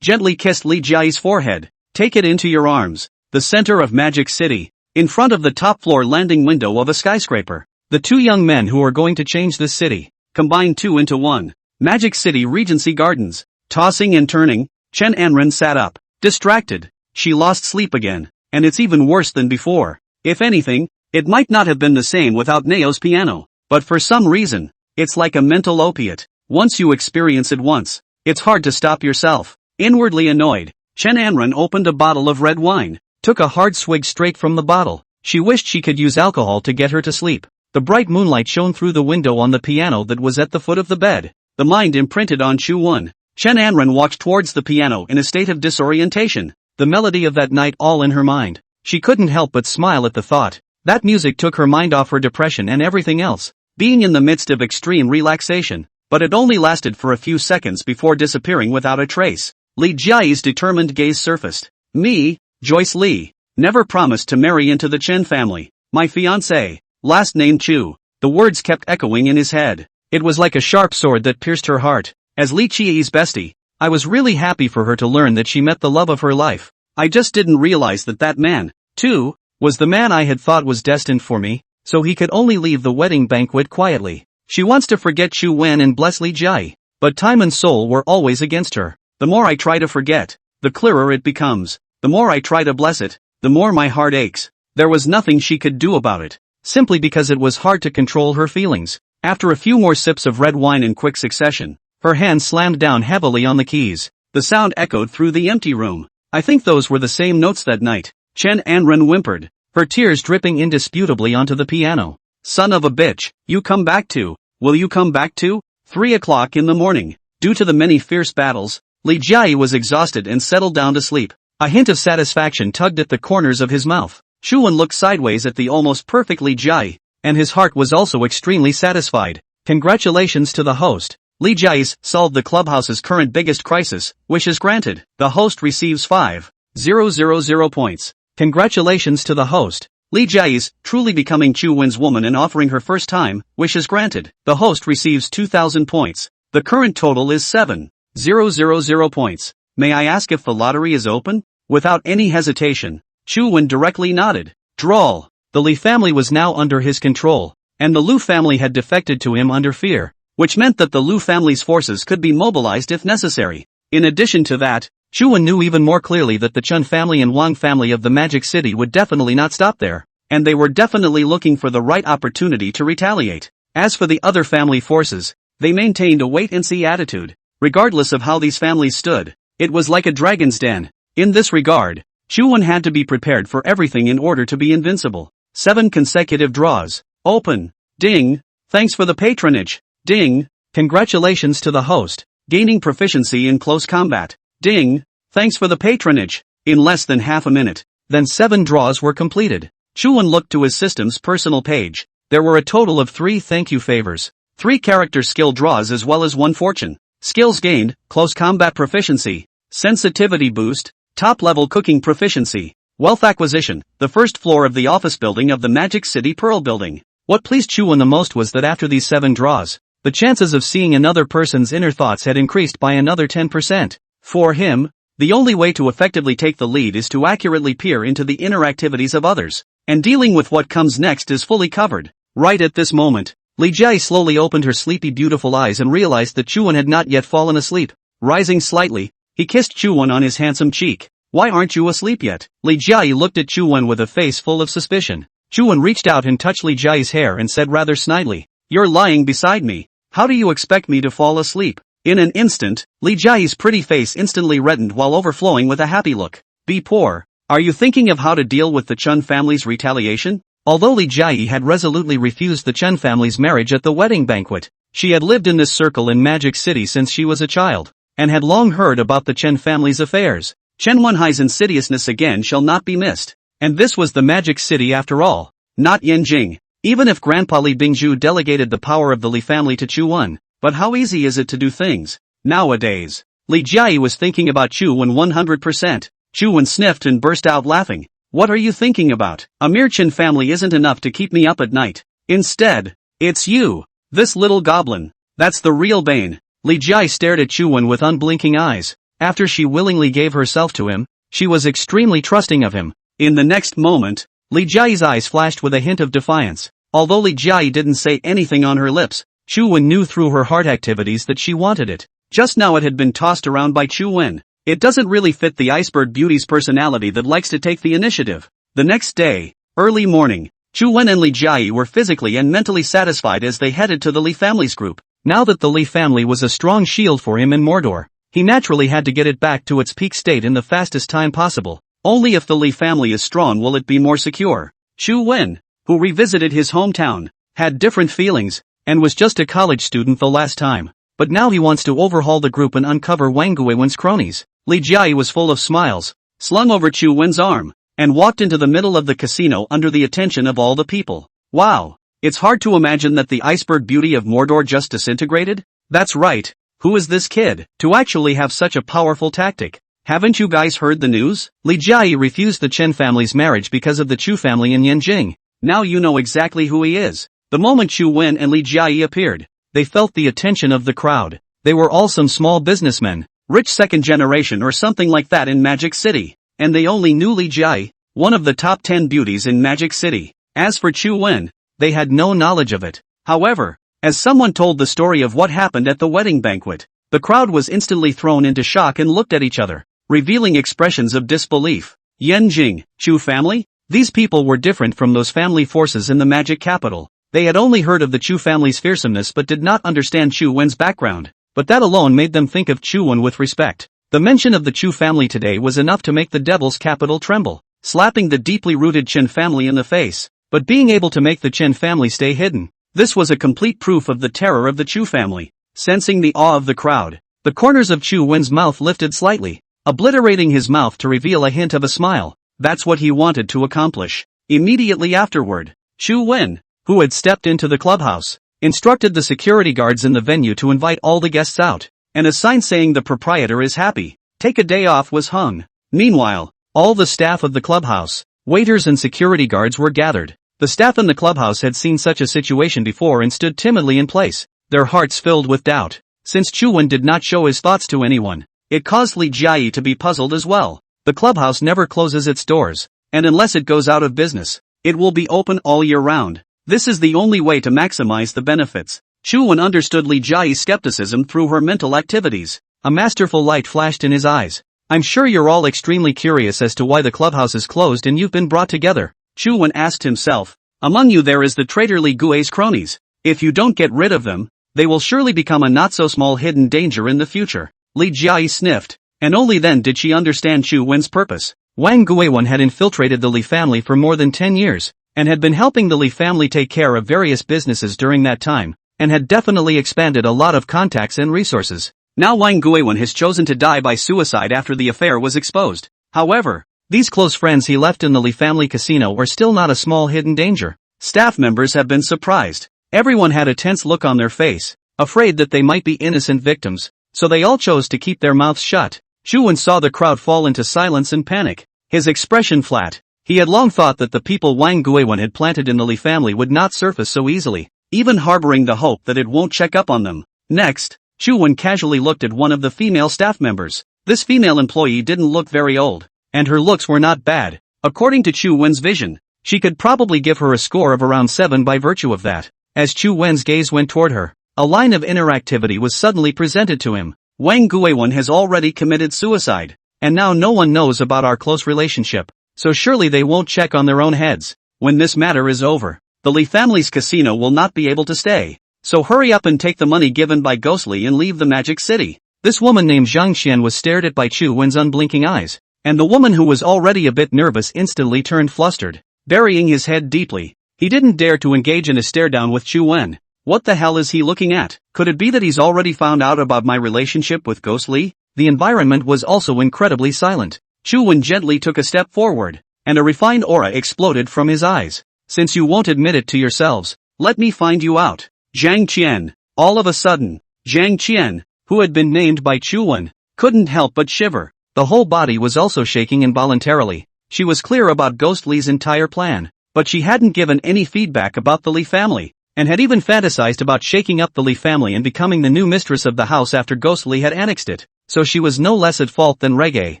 kissed Li Jiayi's forehead. Take it into your arms. The center of Magic City, in front of the top floor landing window of a skyscraper. The two young men who are going to change this city, combined two into one. Magic City Regency Gardens. Tossing and turning, Chen Anren sat up, distracted. She lost sleep again, and it's even worse than before. If anything, it might not have been the same without Neo's piano, but for some reason, it's like a mental opiate. Once you experience it once, it's hard to stop yourself. Inwardly annoyed, Chen Anren opened a bottle of red wine, took a hard swig straight from the bottle. She wished she could use alcohol to get her to sleep. The bright moonlight shone through the window on the piano that was at the foot of the bed. The mind imprinted on Chu-won. Chen Anren walked towards the piano in a state of disorientation, the melody of that night all in her mind. She couldn't help but smile at the thought. That music took her mind off her depression and everything else, being in the midst of extreme relaxation. But it only lasted for a few seconds before disappearing without a trace. Li Jiayi's determined gaze surfaced. Me, Joyce Li, never promised to marry into the Chen family. My fiancé, last name Chu. The words kept echoing in his head. It was like a sharp sword that pierced her heart. As Li Jiayi's bestie, I was really happy for her to learn that she met the love of her life. I just didn't realize that that man, too, was the man I had thought was destined for me, so he could only leave the wedding banquet quietly. She wants to forget Chu Wen and bless Li Jiayi, but time and soul were always against her. The more I try to forget, the clearer it becomes. The more I try to bless it, the more my heart aches. There was nothing she could do about it, simply because it was hard to control her feelings. After a few more sips of red wine in quick succession, her hand slammed down heavily on the keys. The sound echoed through the empty room. I think those were the same notes that night. Chen Anren whimpered, her tears dripping indisputably onto the piano. Son of a bitch, you come back too. Will you come back too? 3 o'clock in the morning. Due to the many fierce battles, Li Jiayi was exhausted and settled down to sleep. A hint of satisfaction tugged at the corners of his mouth. Chu-won looked sideways at the almost perfect Li Jiayi, and his heart was also extremely satisfied. Congratulations to the host. Li Jiayi's solved the clubhouse's current biggest crisis. Wishes granted. The host receives 5,000 points. Congratulations to the host. Li Jiayi's truly becoming Chu-won's woman and offering her first time. Wishes granted. The host receives 2,000 points. The current total is 7,000 points. May I ask if the lottery is open? Without any hesitation, Chu-won directly nodded. Drawl. The Li family was now under his control, and the Lu family had defected to him under fear, which meant that the Lu family's forces could be mobilized if necessary. In addition to that, Chu-won knew even more clearly that the Chun family and Wang family of the Magic City would definitely not stop there, and they were definitely looking for the right opportunity to retaliate. As for the other family forces, they maintained a wait-and-see attitude. Regardless of how these families stood, it was like a dragon's den. In this regard, Chu-won had to be prepared for everything in order to be invincible. 7 consecutive draws. Open. Ding. Thanks for the patronage. Ding. Congratulations to the host. Gaining proficiency in close combat. Ding. Thanks for the patronage. In less than half a minute, then 7 draws were completed. Chu-won looked to his system's personal page. There were a total of 3 thank you favors, 3 character skill draws as well as 1 fortune. Skills gained, close combat proficiency, sensitivity boost, top-level cooking proficiency, wealth acquisition, the first floor of the office building of the Magic City Pearl Building. What pleased Chu-won the most was that after these 7 draws, the chances of seeing another person's inner thoughts had increased by another 10%. For him, the only way to effectively take the lead is to accurately peer into the inner activities of others, and dealing with what comes next is fully covered. Right at this moment, Li Jiayi slowly opened her sleepy beautiful eyes and realized that Chu-won had not yet fallen asleep. Rising slightly, he kissed Chu-won on his handsome cheek. Why aren't you asleep yet? Li Jiayi looked at Chu-won with a face full of suspicion. Chu-won reached out and touched Li Jiayi's hair and said rather snidely, "You're lying beside me. How do you expect me to fall asleep?" In an instant, Li Jiayi's pretty face instantly reddened while overflowing with a happy look. Be poor. Are you thinking of how to deal with the Chun family's retaliation? Although Li Jiayi had resolutely refused the Chun family's marriage at the wedding banquet, she had lived in this circle in Magic City since she was a child, and had long heard about the Chen family's affairs. Chen Wenhai's insidiousness again shall not be missed. And this was the Magic City after all, not Yanjing. Even if Grandpa Li Bingzhu delegated the power of the Li family to Chu-won, but how easy is it to do things nowadays? Li Jiayi was thinking about Chu-won 100%. Chu-won sniffed and burst out laughing. What are you thinking about? A mere Chen family isn't enough to keep me up at night. Instead, it's you, this little goblin. That's the real bane. Li Jiayi stared at Chu-won with unblinking eyes. After she willingly gave herself to him, she was extremely trusting of him. In the next moment, Li Jiayi's eyes flashed with a hint of defiance. Although Li Jiayi didn't say anything on her lips, Chu-won knew through her heart activities that she wanted it. Just now it had been tossed around by Chu-won. It doesn't really fit the iceberg beauty's personality that likes to take the initiative. The next day, early morning, Chu-won and Li Jiayi were physically and mentally satisfied as they headed to the Li family's group. Now that the Li family was a strong shield for him in Mordor, he naturally had to get it back to its peak state in the fastest time possible. Only if the Li family is strong will it be more secure. Chu Wen, who revisited his hometown, had different feelings, and was just a college student the last time. But now he wants to overhaul the group and uncover Wang Guiwen's cronies. Li Jiayi was full of smiles, slung over Chu Wen's arm, and walked into the middle of the casino under the attention of all the people. Wow! It's hard to imagine that the iceberg beauty of Mordor just disintegrated? That's right. Who is this kid, to actually have such a powerful tactic? Haven't you guys heard the news? Li Jiayi refused the Chen family's marriage because of the Chu family in Yanjing. Now you know exactly who he is. The moment Chu Wen and Li Jiayi appeared, they felt the attention of the crowd. They were all some small businessmen, rich second generation or something like that in Magic City, and they only knew Li Jiayi, one of the top 10 beauties in Magic City. As for Chu Wen, they had no knowledge of it. However, as someone told the story of what happened at the wedding banquet, the crowd was instantly thrown into shock and looked at each other, revealing expressions of disbelief. Yanjing, Chu family? These people were different from those family forces in the magic capital. They had only heard of the Chu family's fearsomeness but did not understand Chu Wen's background. But that alone made them think of Chu Wen with respect. The mention of the Chu family today was enough to make the devil's capital tremble, slapping the deeply rooted Chen family in the face. But being able to make the Chen family stay hidden, this was a complete proof of the terror of the Chu family. Sensing the awe of the crowd, the corners of Chu Wen's mouth lifted slightly, obliterating his mouth to reveal a hint of a smile. That's what he wanted to accomplish. Immediately afterward, Chu Wen, who had stepped into the clubhouse, instructed the security guards in the venue to invite all the guests out, and a sign saying the proprietor is happy, take a day off was hung. Meanwhile, all the staff of the clubhouse, waiters and security guards were gathered. The staff in the clubhouse had seen such a situation before and stood timidly in place, their hearts filled with doubt. Since Chu Wen did not show his thoughts to anyone, it caused Li Jiayi to be puzzled as well. The clubhouse never closes its doors, and unless it goes out of business, it will be open all year round. This is the only way to maximize the benefits. Chu Wen understood Li Jiayi's skepticism through her mental activities. A masterful light flashed in his eyes. I'm sure you're all extremely curious as to why the clubhouse is closed and you've been brought together. Chu Wen asked himself. Among you there is the traitor Li Gui's cronies. If you don't get rid of them, they will surely become a not-so-small hidden danger in the future. Li Jiayi sniffed, and only then did she understand Chu Wen's purpose. Wang Guiwen had infiltrated the Li family for more than 10 years, and had been helping the Li family take care of various businesses during that time, and had definitely expanded a lot of contacts and resources. Now Wang Guiwen has chosen to die by suicide after the affair was exposed. However, these close friends he left in the Li family casino are still not a small hidden danger. Staff members have been surprised. Everyone had a tense look on their face, afraid that they might be innocent victims, so they all chose to keep their mouths shut. Chu Wen saw the crowd fall into silence and panic, his expression flat. He had long thought that the people Wang Guiwen had planted in the Li family would not surface so easily, even harboring the hope that it won't check up on them. Next, Chu Wen casually looked at one of the female staff members. This female employee didn't look very old, and her looks were not bad. According to Chu Wen's vision, she could probably give her a score of around 7 by virtue of that. As Chu Wen's gaze went toward her, a line of interactivity was suddenly presented to him. Wang Guiwen has already committed suicide, and now no one knows about our close relationship, so surely they won't check on their own heads. When this matter is over, the Li family's casino will not be able to stay, so hurry up and take the money given by Ghostly and leave the Magic City. This woman named Zhang Xian was stared at by Chu Wen's unblinking eyes, and the woman who was already a bit nervous instantly turned flustered. Burying his head deeply, he didn't dare to engage in a stare-down with Chu Wen. What the hell is he looking at? Could it be that he's already found out about my relationship with Ghostly? The environment was also incredibly silent. Chu Wen gently took a step forward, and a refined aura exploded from his eyes. Since you won't admit it to yourselves, let me find you out. Zhang Qian. All of a sudden, Zhang Qian, who had been named by Chu Wen, couldn't help but shiver. The whole body was also shaking involuntarily. She was clear about Ghostly's entire plan, but she hadn't given any feedback about the Li family, and had even fantasized about shaking up the Li family and becoming the new mistress of the house after Ghostly had annexed it, so she was no less at fault than Reggae,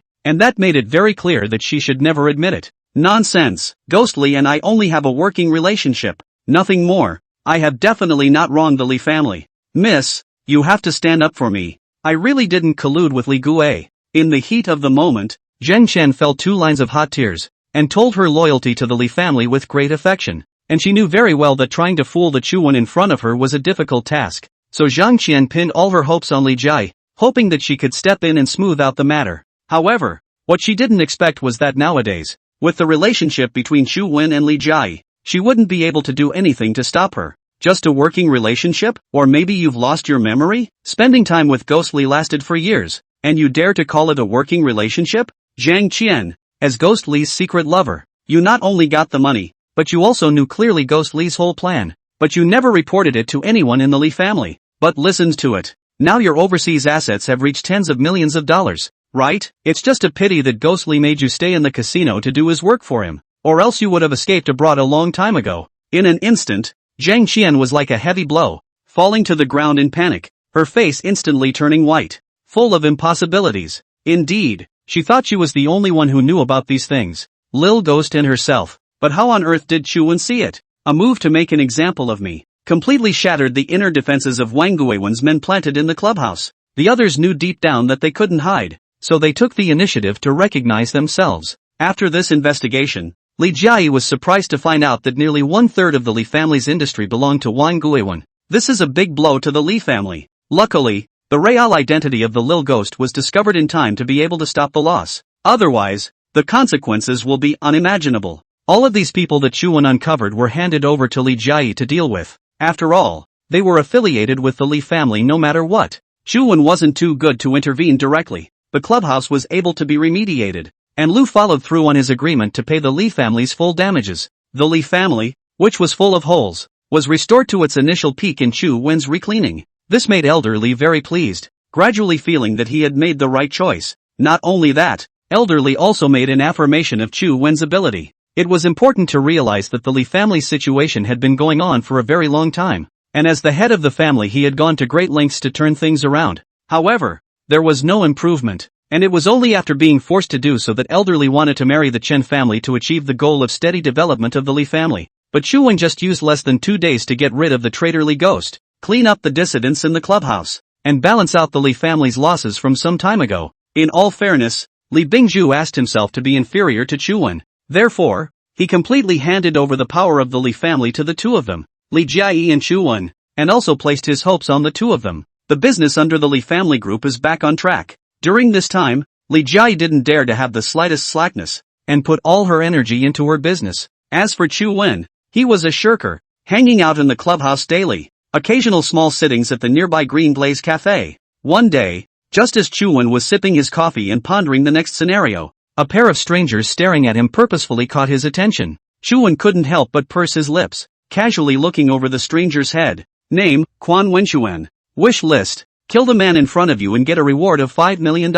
and that made it very clear that she should never admit it. Nonsense! Ghostly and I only have a working relationship, nothing more. I have definitely not wronged the Li family. Miss, you have to stand up for me. I really didn't collude with Li Gui. In the heat of the moment, Zheng Chen felt 2 lines of hot tears, and told her loyalty to the Li family with great affection, and she knew very well that trying to fool the Chu Wen in front of her was a difficult task, so Zhang Qian pinned all her hopes on Li Jiayi, hoping that she could step in and smooth out the matter. However, what she didn't expect was that nowadays, with the relationship between Chu Wen and Li Jia, she wouldn't be able to do anything to stop her. Just a working relationship? Or maybe you've lost your memory? Spending time with Ghost Li lasted for years, and you dare to call it a working relationship? Zhang Qian, as Ghost Li's secret lover, you not only got the money, but you also knew clearly Ghost Li's whole plan. But you never reported it to anyone in the Li family, but listened to it. Now your overseas assets have reached tens of millions of dollars, right? It's just a pity that Ghost Li made you stay in the casino to do his work for him, or else you would have escaped abroad a long time ago. In an instant, Zhang Qian was like a heavy blow, falling to the ground in panic, her face instantly turning white, full of impossibilities. Indeed, she thought she was the only one who knew about these things, Lil Ghost and herself. But how on earth did Chu Wen see it? A move to make an example of me completely shattered the inner defenses of Wang Guiwen's men planted in the clubhouse. The others knew deep down that they couldn't hide, so they took the initiative to recognize themselves. After this investigation, Li Jia was surprised to find out that nearly 1/3 of the Li family's industry belonged to Wang Guiwen. This is a big blow to the Li family. Luckily, the real identity of the Lil Ghost was discovered in time to be able to stop the loss. Otherwise, the consequences will be unimaginable. All of these people that Chu Wen uncovered were handed over to Li Jia to deal with. After all, they were affiliated with the Li family no matter what. Chu Wen wasn't too good to intervene directly. The clubhouse was able to be remediated, and Lu followed through on his agreement to pay the Li family's full damages. The Li family, which was full of holes, was restored to its initial peak in Chu Wen's recleaning. This made Elder Li very pleased, gradually feeling that he had made the right choice. Not only that, Elder Li also made an affirmation of Chu Wen's ability. It was important to realize that the Li family's situation had been going on for a very long time, and as the head of the family he had gone to great lengths to turn things around. However, there was no improvement, and it was only after being forced to do so that Elder Li wanted to marry the Chen family to achieve the goal of steady development of the Li family. But Chu Wen just used less than 2 days to get rid of the traitor Li Ghost, clean up the dissidents in the clubhouse, and balance out the Li family's losses from some time ago. In all fairness, Li Bingzhu asked himself to be inferior to Chu Wen. Therefore, he completely handed over the power of the Li family to the two of them, Li Jia and Chu Wen, and also placed his hopes on the two of them. The business under the Li family group is back on track. During this time, Li Jia didn't dare to have the slightest slackness, and put all her energy into her business. As for Chu Wen, he was a shirker, hanging out in the clubhouse daily, occasional small sittings at the nearby Green Blaze Cafe. One day, just as Chu Wen was sipping his coffee and pondering the next scenario, a pair of strangers staring at him purposefully caught his attention. Chu Wen couldn't help but purse his lips, casually looking over the stranger's head. Name, Quan Wenxuan. Wish list, kill the man in front of you and get a reward of $5 million.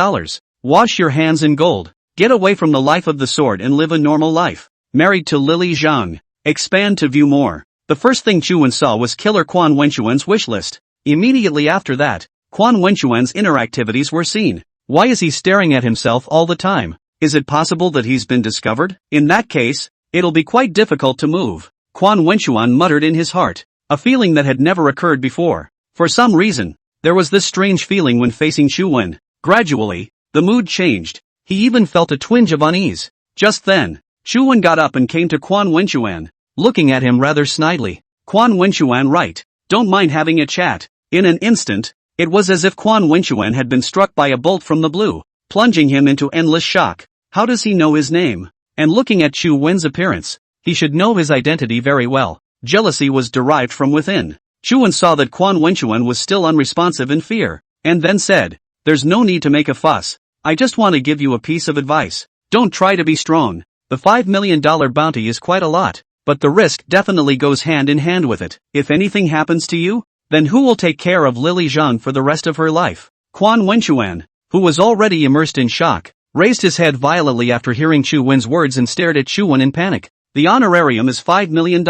Wash your hands in gold. Get away from the life of the sword and live a normal life. Married to Lily Zhang. Expand to view more. The first thing Chu Wen saw was Killer Quan Wenxuan's wish list. Immediately after that, Quan Wenxuan's inner activities were seen. Why is he staring at himself all the time? Is it possible that he's been discovered? In that case, it'll be quite difficult to move. Quan Wenxuan muttered in his heart, a feeling that had never occurred before. For some reason, there was this strange feeling when facing Chu Wen. Gradually, the mood changed. He even felt a twinge of unease. Just then, Chu Wen got up and came to Quan Wenxuan, looking at him rather snidely. Quan Wenxuan, right, don't mind having a chat. In an instant, it was as if Quan Wenxuan had been struck by a bolt from the blue, plunging him into endless shock. How does he know his name? And looking at Chu Wen's appearance, he should know his identity very well. Jealousy was derived from within. Chu Wen saw that Quan Wenxuan was still unresponsive in fear, and then said, "There's no need to make a fuss. I just want to give you a piece of advice. Don't try to be strong. The $5 million bounty is quite a lot, but the risk definitely goes hand in hand with it. If anything happens to you, then who will take care of Lily Zhang for the rest of her life?" Quan Wenxuan, who was already immersed in shock, raised his head violently after hearing Chu Wen's words and stared at Chu Wen in panic. The honorarium is $5 million.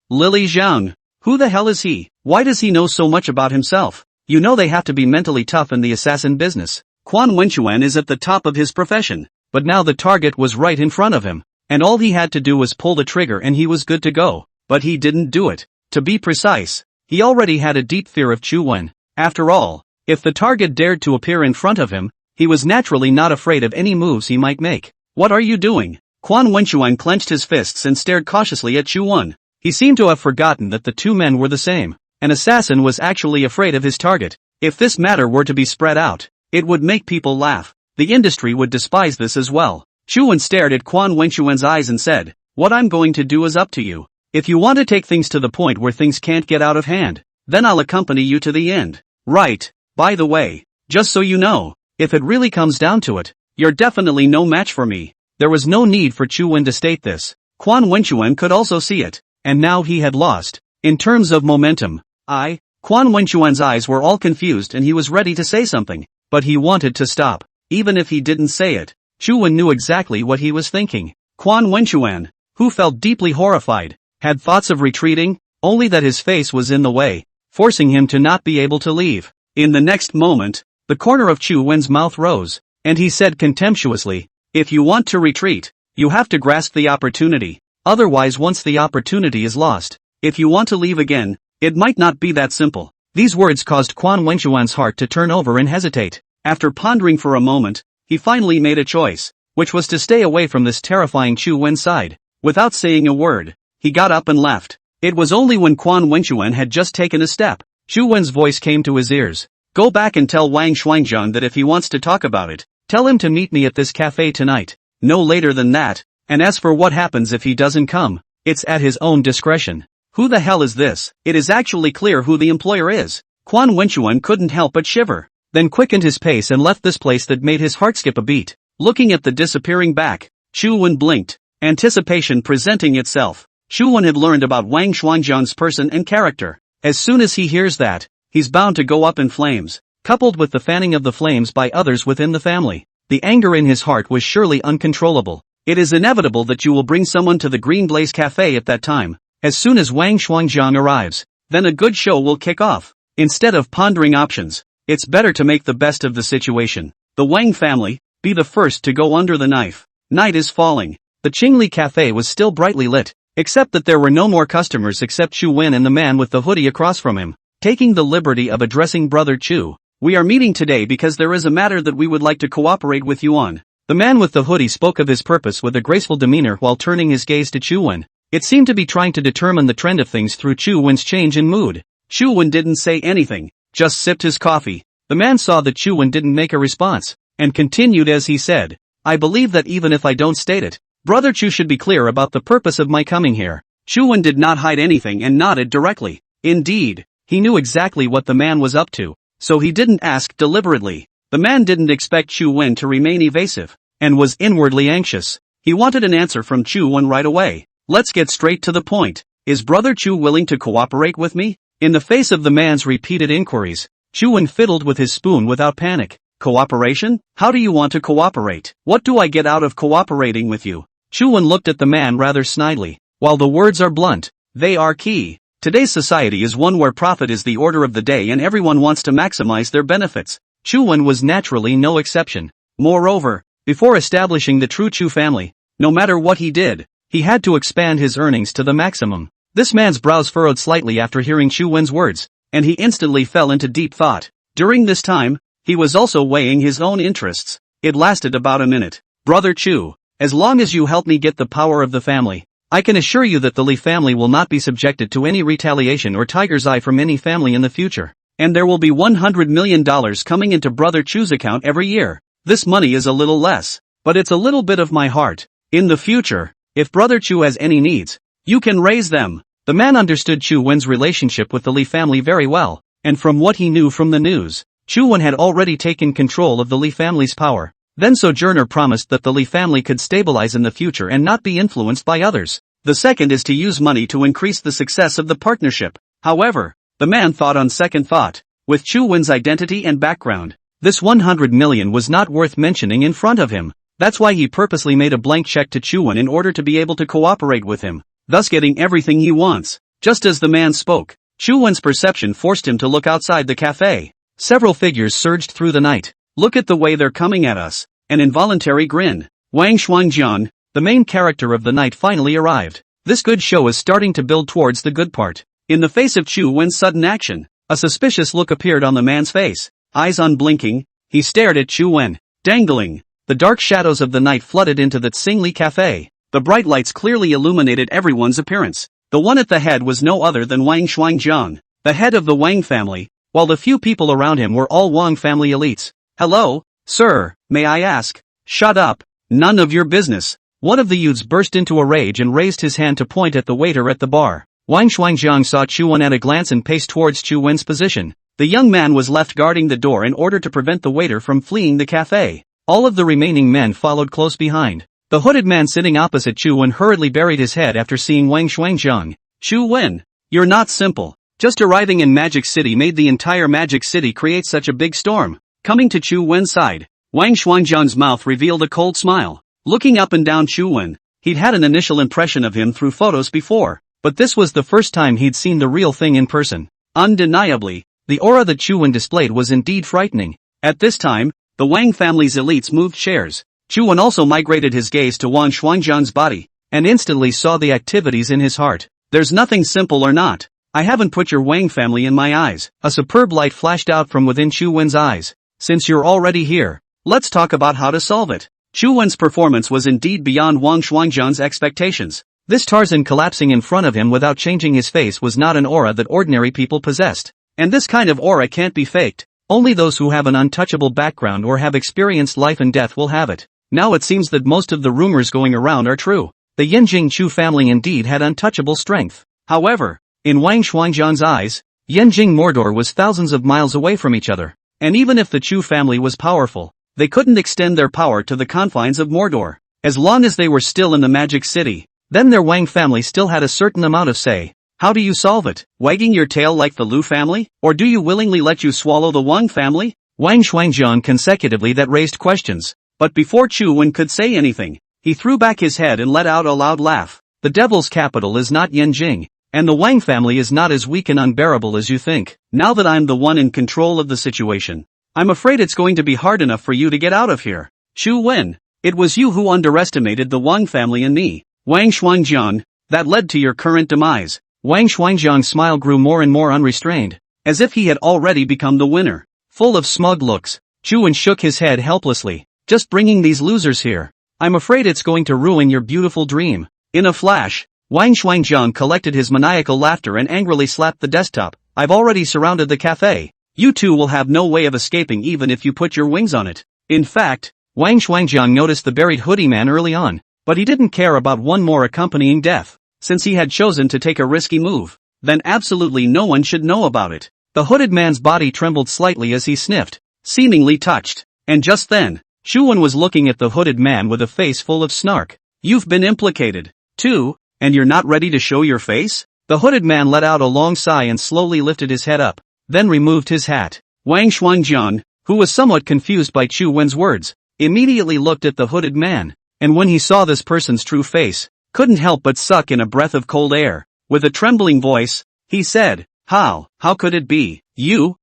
Lily Zhang. Who the hell is he? Why does he know so much about himself? You know they have to be mentally tough in the assassin business. Quan Wenxuan is at the top of his profession, but now the target was right in front of him, and all he had to do was pull the trigger and he was good to go. But he didn't do it. To be precise, he already had a deep fear of Chu Wen. After all, if the target dared to appear in front of him, he was naturally not afraid of any moves he might make. What are you doing? Quan Wenxuan clenched his fists and stared cautiously at Chu Wen. He seemed to have forgotten that the two men were the same. An assassin was actually afraid of his target. If this matter were to be spread out, it would make people laugh. The industry would despise this as well. Chu Wen stared at Quan Wenchuan's eyes and said, "What I'm going to do is up to you. If you want to take things to the point where things can't get out of hand, then I'll accompany you to the end. Right, by the way, just so you know, if it really comes down to it, you're definitely no match for me." There was no need for Chu Wen to state this. Quan Wenchuan could also see it, and now he had lost. In terms of momentum, Quan Wenchuan's eyes were all confused and he was ready to say something, but he wanted to stop. Even if he didn't say it, Chu Wen knew exactly what he was thinking. Quan Wenchuan, who felt deeply horrified, had thoughts of retreating, only that his face was in the way, forcing him to not be able to leave. In the next moment, the corner of Chu Wen's mouth rose, and he said contemptuously, "If you want to retreat, you have to grasp the opportunity. Otherwise, once the opportunity is lost, if you want to leave again, it might not be that simple." These words caused Quan Wenchuan's heart to turn over and hesitate. After pondering for a moment, he finally made a choice, which was to stay away from this terrifying Chu Wen's side. Without saying a word, he got up and left. It was only when Quan Wenchuan had just taken a step, Chu Wen's voice came to his ears. "Go back and tell Wang Shuangjian that if he wants to talk about it, tell him to meet me at this cafe tonight. No later than that, and as for what happens if he doesn't come, it's at his own discretion." Who the hell is this? It is actually clear who the employer is. Quan Wenchuan couldn't help but shiver, then quickened his pace and left this place that made his heart skip a beat. Looking at the disappearing back, Chu Wen blinked, anticipation presenting itself. Chu Wen had learned about Wang Shuangjian's person and character. As soon as he hears that, he's bound to go up in flames, coupled with the fanning of the flames by others within the family. The anger in his heart was surely uncontrollable. It is inevitable that you will bring someone to the Green Blaze Cafe at that time. As soon as Wang Shuangjian arrives, then a good show will kick off. Instead of pondering options, it's better to make the best of the situation. The Wang family, be the first to go under the knife. Night is falling. The Qingli Cafe was still brightly lit, except that there were no more customers except Chu Wen and the man with the hoodie across from him. Taking the liberty of addressing Brother Chu, "We are meeting today because there is a matter that we would like to cooperate with you on." The man with the hoodie spoke of his purpose with a graceful demeanor while turning his gaze to Chu Wen. It seemed to be trying to determine the trend of things through Chu Wen's change in mood. Chu Wen didn't say anything, just sipped his coffee. The man saw that Chu Wen didn't make a response, and continued as he said, "I believe that even if I don't state it, Brother Chu should be clear about the purpose of my coming here." Chu Wen did not hide anything and nodded directly. Indeed, he knew exactly what the man was up to, so he didn't ask deliberately. The man didn't expect Chu Wen to remain evasive, and was inwardly anxious. He wanted an answer from Chu Wen right away. "Let's get straight to the point. Is Brother Chu willing to cooperate with me?" In the face of the man's repeated inquiries, Chu Wen fiddled with his spoon without panic. "Cooperation? How do you want to cooperate? What do I get out of cooperating with you?" Chu Wen looked at the man rather snidely. While the words are blunt, they are key. Today's society is one where profit is the order of the day and everyone wants to maximize their benefits. Chu Wen was naturally no exception. Moreover, before establishing the true Chu family, no matter what he did, he had to expand his earnings to the maximum. This man's brows furrowed slightly after hearing Chu Wen's words, and he instantly fell into deep thought. During this time, he was also weighing his own interests. It lasted about a minute. "Brother Chu, as long as you help me get the power of the family, I can assure you that the Li family will not be subjected to any retaliation or tiger's eye from any family in the future. And there will be $100 million coming into Brother Chu's account every year. This money is a little less, but it's a little bit of my heart. In the future, if Brother Chu has any needs, you can raise them." The man understood Chu Wen's relationship with the Li family very well, and from what he knew from the news, Chu Wen had already taken control of the Li family's power. Then Sojourner promised that the Li family could stabilize in the future and not be influenced by others. The second is to use money to increase the success of the partnership. However, the man thought on second thought. With Chu Wen's identity and background, this 100 million was not worth mentioning in front of him. That's why he purposely made a blank check to Chu Wen in order to be able to cooperate with him, thus getting everything he wants. Just as the man spoke, Chu Wen's perception forced him to look outside the cafe. Several figures surged through the night. "Look at the way they're coming at us." An involuntary grin. Wang Shuangjian, the main character of the night, finally arrived. This good show is starting to build towards the good part. In the face of Chu Wen's sudden action, a suspicious look appeared on the man's face. Eyes unblinking, he stared at Chu Wen. Dangling, the dark shadows of the night flooded into the Tsingli Cafe. The bright lights clearly illuminated everyone's appearance. The one at the head was no other than Wang Shuangjian, the head of the Wang family, while the few people around him were all Wang family elites. "Hello, sir, may I ask?" "Shut up. None of your business." One of the youths burst into a rage and raised his hand to point at the waiter at the bar. Wang Shuangjiang saw Chu Wen at a glance and paced towards Chu Wen's position. The young man was left guarding the door in order to prevent the waiter from fleeing the cafe. All of the remaining men followed close behind. The hooded man sitting opposite Chu Wen hurriedly buried his head after seeing Wang Shuangjiang. "Chu Wen, you're not simple. Just arriving in Magic City made the entire Magic City create such a big storm." Coming to Chu Wen's side, Wang Shuangjiang's mouth revealed a cold smile. Looking up and down Chu Wen, he'd had an initial impression of him through photos before, but this was the first time he'd seen the real thing in person. Undeniably, the aura that Chu Wen displayed was indeed frightening. At this time, the Wang family's elites moved chairs. Chu Wen also migrated his gaze to Wang Shuangjiang's body, and instantly saw the activities in his heart. "There's nothing simple or not. I haven't put your Wang family in my eyes." A superb light flashed out from within Chu Wen's eyes. "Since you're already here, let's talk about how to solve it." Chu Wen's performance was indeed beyond Wang Shuangjiang's expectations. This Tarzan collapsing in front of him without changing his face was not an aura that ordinary people possessed. And this kind of aura can't be faked. Only those who have an untouchable background or have experienced life and death will have it. Now it seems that most of the rumors going around are true. The Yanjing Chu family indeed had untouchable strength. However, in Wang Shuangjiang's eyes, Yanjing Mordor was thousands of miles away from each other. And even if the Chu family was powerful, they couldn't extend their power to the confines of Mordor. As long as they were still in the Magic City, then their Wang family still had a certain amount of say. How do you solve it? Wagging your tail like the Lu family? Or do you willingly let you swallow the Wang family? Wang Shuangjiang consecutively that raised questions. But before Chu Wen could say anything, he threw back his head and let out a loud laugh. The devil's capital is not Yanjing, and the Wang family is not as weak and unbearable as you think. Now that I'm the one in control of the situation, I'm afraid it's going to be hard enough for you to get out of here. Chu Wen, it was you who underestimated the Wang family and me. Wang Shuangjiang, that led to your current demise. Wang Shuangjiang's smile grew more and more unrestrained, as if he had already become the winner. Full of smug looks, Chu Wen shook his head helplessly. "Just bringing these losers here. I'm afraid it's going to ruin your beautiful dream." In a flash, Wang Shuangjiang collected his maniacal laughter and angrily slapped the desktop. "I've already surrounded the cafe. You two will have no way of escaping even if you put your wings on it." In fact, Wang Shuangjiang noticed the buried hoodie man early on, but he didn't care about one more accompanying death. Since he had chosen to take a risky move, then absolutely no one should know about it. The hooded man's body trembled slightly as he sniffed, seemingly touched. And just then, Chu Wen was looking at the hooded man with a face full of snark. "You've been implicated, too, and you're not ready to show your face?" The hooded man let out a long sigh and slowly lifted his head up, then removed his hat. Wang Shuangjiang, who was somewhat confused by Chu Wen's words, immediately looked at the hooded man, and when he saw this person's true face, couldn't help but suck in a breath of cold air. With a trembling voice, he said, How could it be? You?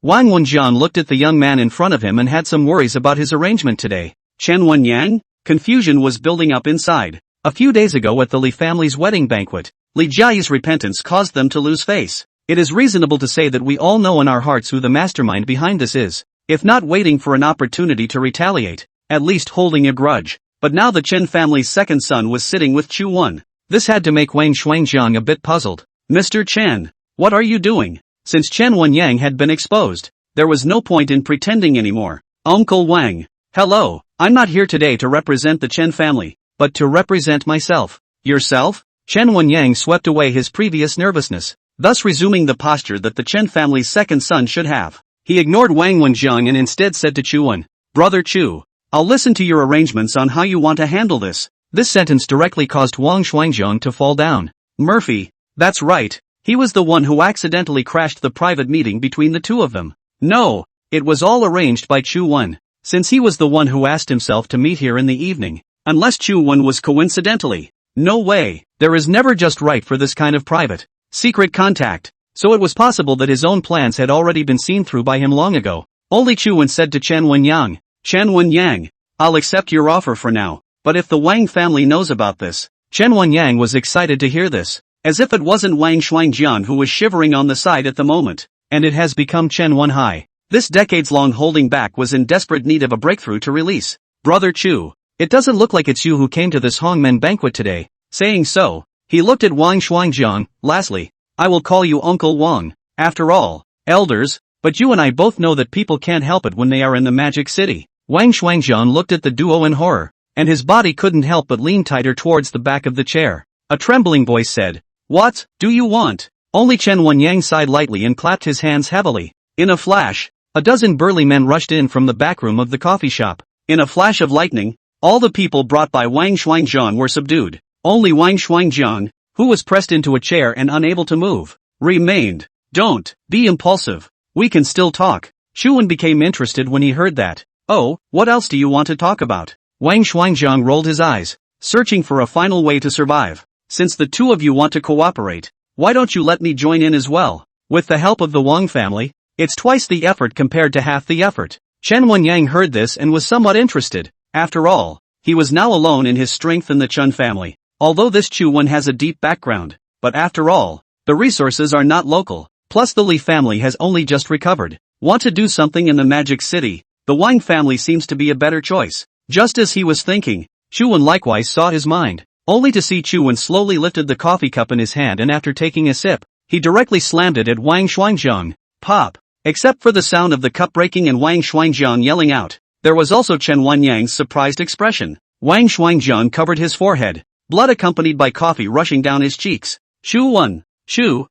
Wang Wenjiang looked at the young man in front of him and had some worries about his arrangement today. Chen Wenyang? Confusion was building up inside. A few days ago at the Li family's wedding banquet, Li Jiayi's repentance caused them to lose face. It is reasonable to say that we all know in our hearts who the mastermind behind this is, if not waiting for an opportunity to retaliate, at least holding a grudge. But now the Chen family's second son was sitting with Chu Wen. This had to make Wang Shuangjiang a bit puzzled. "Mr. Chen, what are you doing?" Since Chen Wenyang had been exposed, there was no point in pretending anymore. "Uncle Wang, hello, I'm not here today to represent the Chen family, but to represent myself." "Yourself?" Chen Wenyang swept away his previous nervousness, thus resuming the posture that the Chen family's second son should have. He ignored Wang Wenjiang and instead said to Chu Wen, "Brother Chu, I'll listen to your arrangements on how you want to handle this." This sentence directly caused Wang Shuangjiang to fall down. Murphy, that's right, he was the one who accidentally crashed the private meeting between the two of them. No, it was all arranged by Chu Wen, since he was the one who asked himself to meet here in the evening. Unless Chu Wen was coincidentally. No way, there is never just right for this kind of private, secret contact. So it was possible that his own plans had already been seen through by him long ago. Only Chu Wen said to Chen Wenyang, "Chen Wenyang, I'll accept your offer for now, but if the Wang family knows about this." Chen Wenyang was excited to hear this, as if it wasn't Wang Shuangjiang who was shivering on the side at the moment, and it has become Chen Wenhai. This decades-long holding back was in desperate need of a breakthrough to release. "Brother Chu, it doesn't look like it's you who came to this Hongmen banquet today." Saying so, he looked at Wang Shuangjiang. "Lastly, I will call you Uncle Wang. After all, elders, but you and I both know that people can't help it when they are in the magic city. Wang Shuangjian looked at the duo in horror, and his body couldn't help but lean tighter towards the back of the chair. A trembling voice said, "What do you want?" Only Chen Wenyang sighed lightly and clapped his hands heavily. In a flash, a dozen burly men rushed in from the back room of the coffee shop. In a flash of lightning, all the people brought by Wang Shuangjian were subdued. Only Wang Shuangjian, who was pressed into a chair and unable to move, remained. "Don't be impulsive. We can still talk." Chu Wen became interested when he heard that. "Oh, what else do you want to talk about?" Wang Shuangjiang rolled his eyes, searching for a final way to survive. "Since the two of you want to cooperate, why don't you let me join in as well? With the help of the Wang family, it's twice the effort compared to half the effort." Chen Wenyang heard this and was somewhat interested. After all, he was now alone in his strength in the Chun family. Although this Chu Wen has a deep background, but after all, the resources are not local. Plus the Li family has only just recovered. Want to do something in the magic city? The Wang family seems to be a better choice. Just as he was thinking, Chu Wen likewise sought his mind, only to see Chu Wen slowly lifted the coffee cup in his hand and after taking a sip, he directly slammed it at Wang Shuangjiang. Pop! Except for the sound of the cup breaking and Wang Shuangjiang yelling out, there was also Chen Wenyang's surprised expression. Wang Shuangjiang covered his forehead, blood accompanied by coffee rushing down his cheeks. Chu Wen, Chu,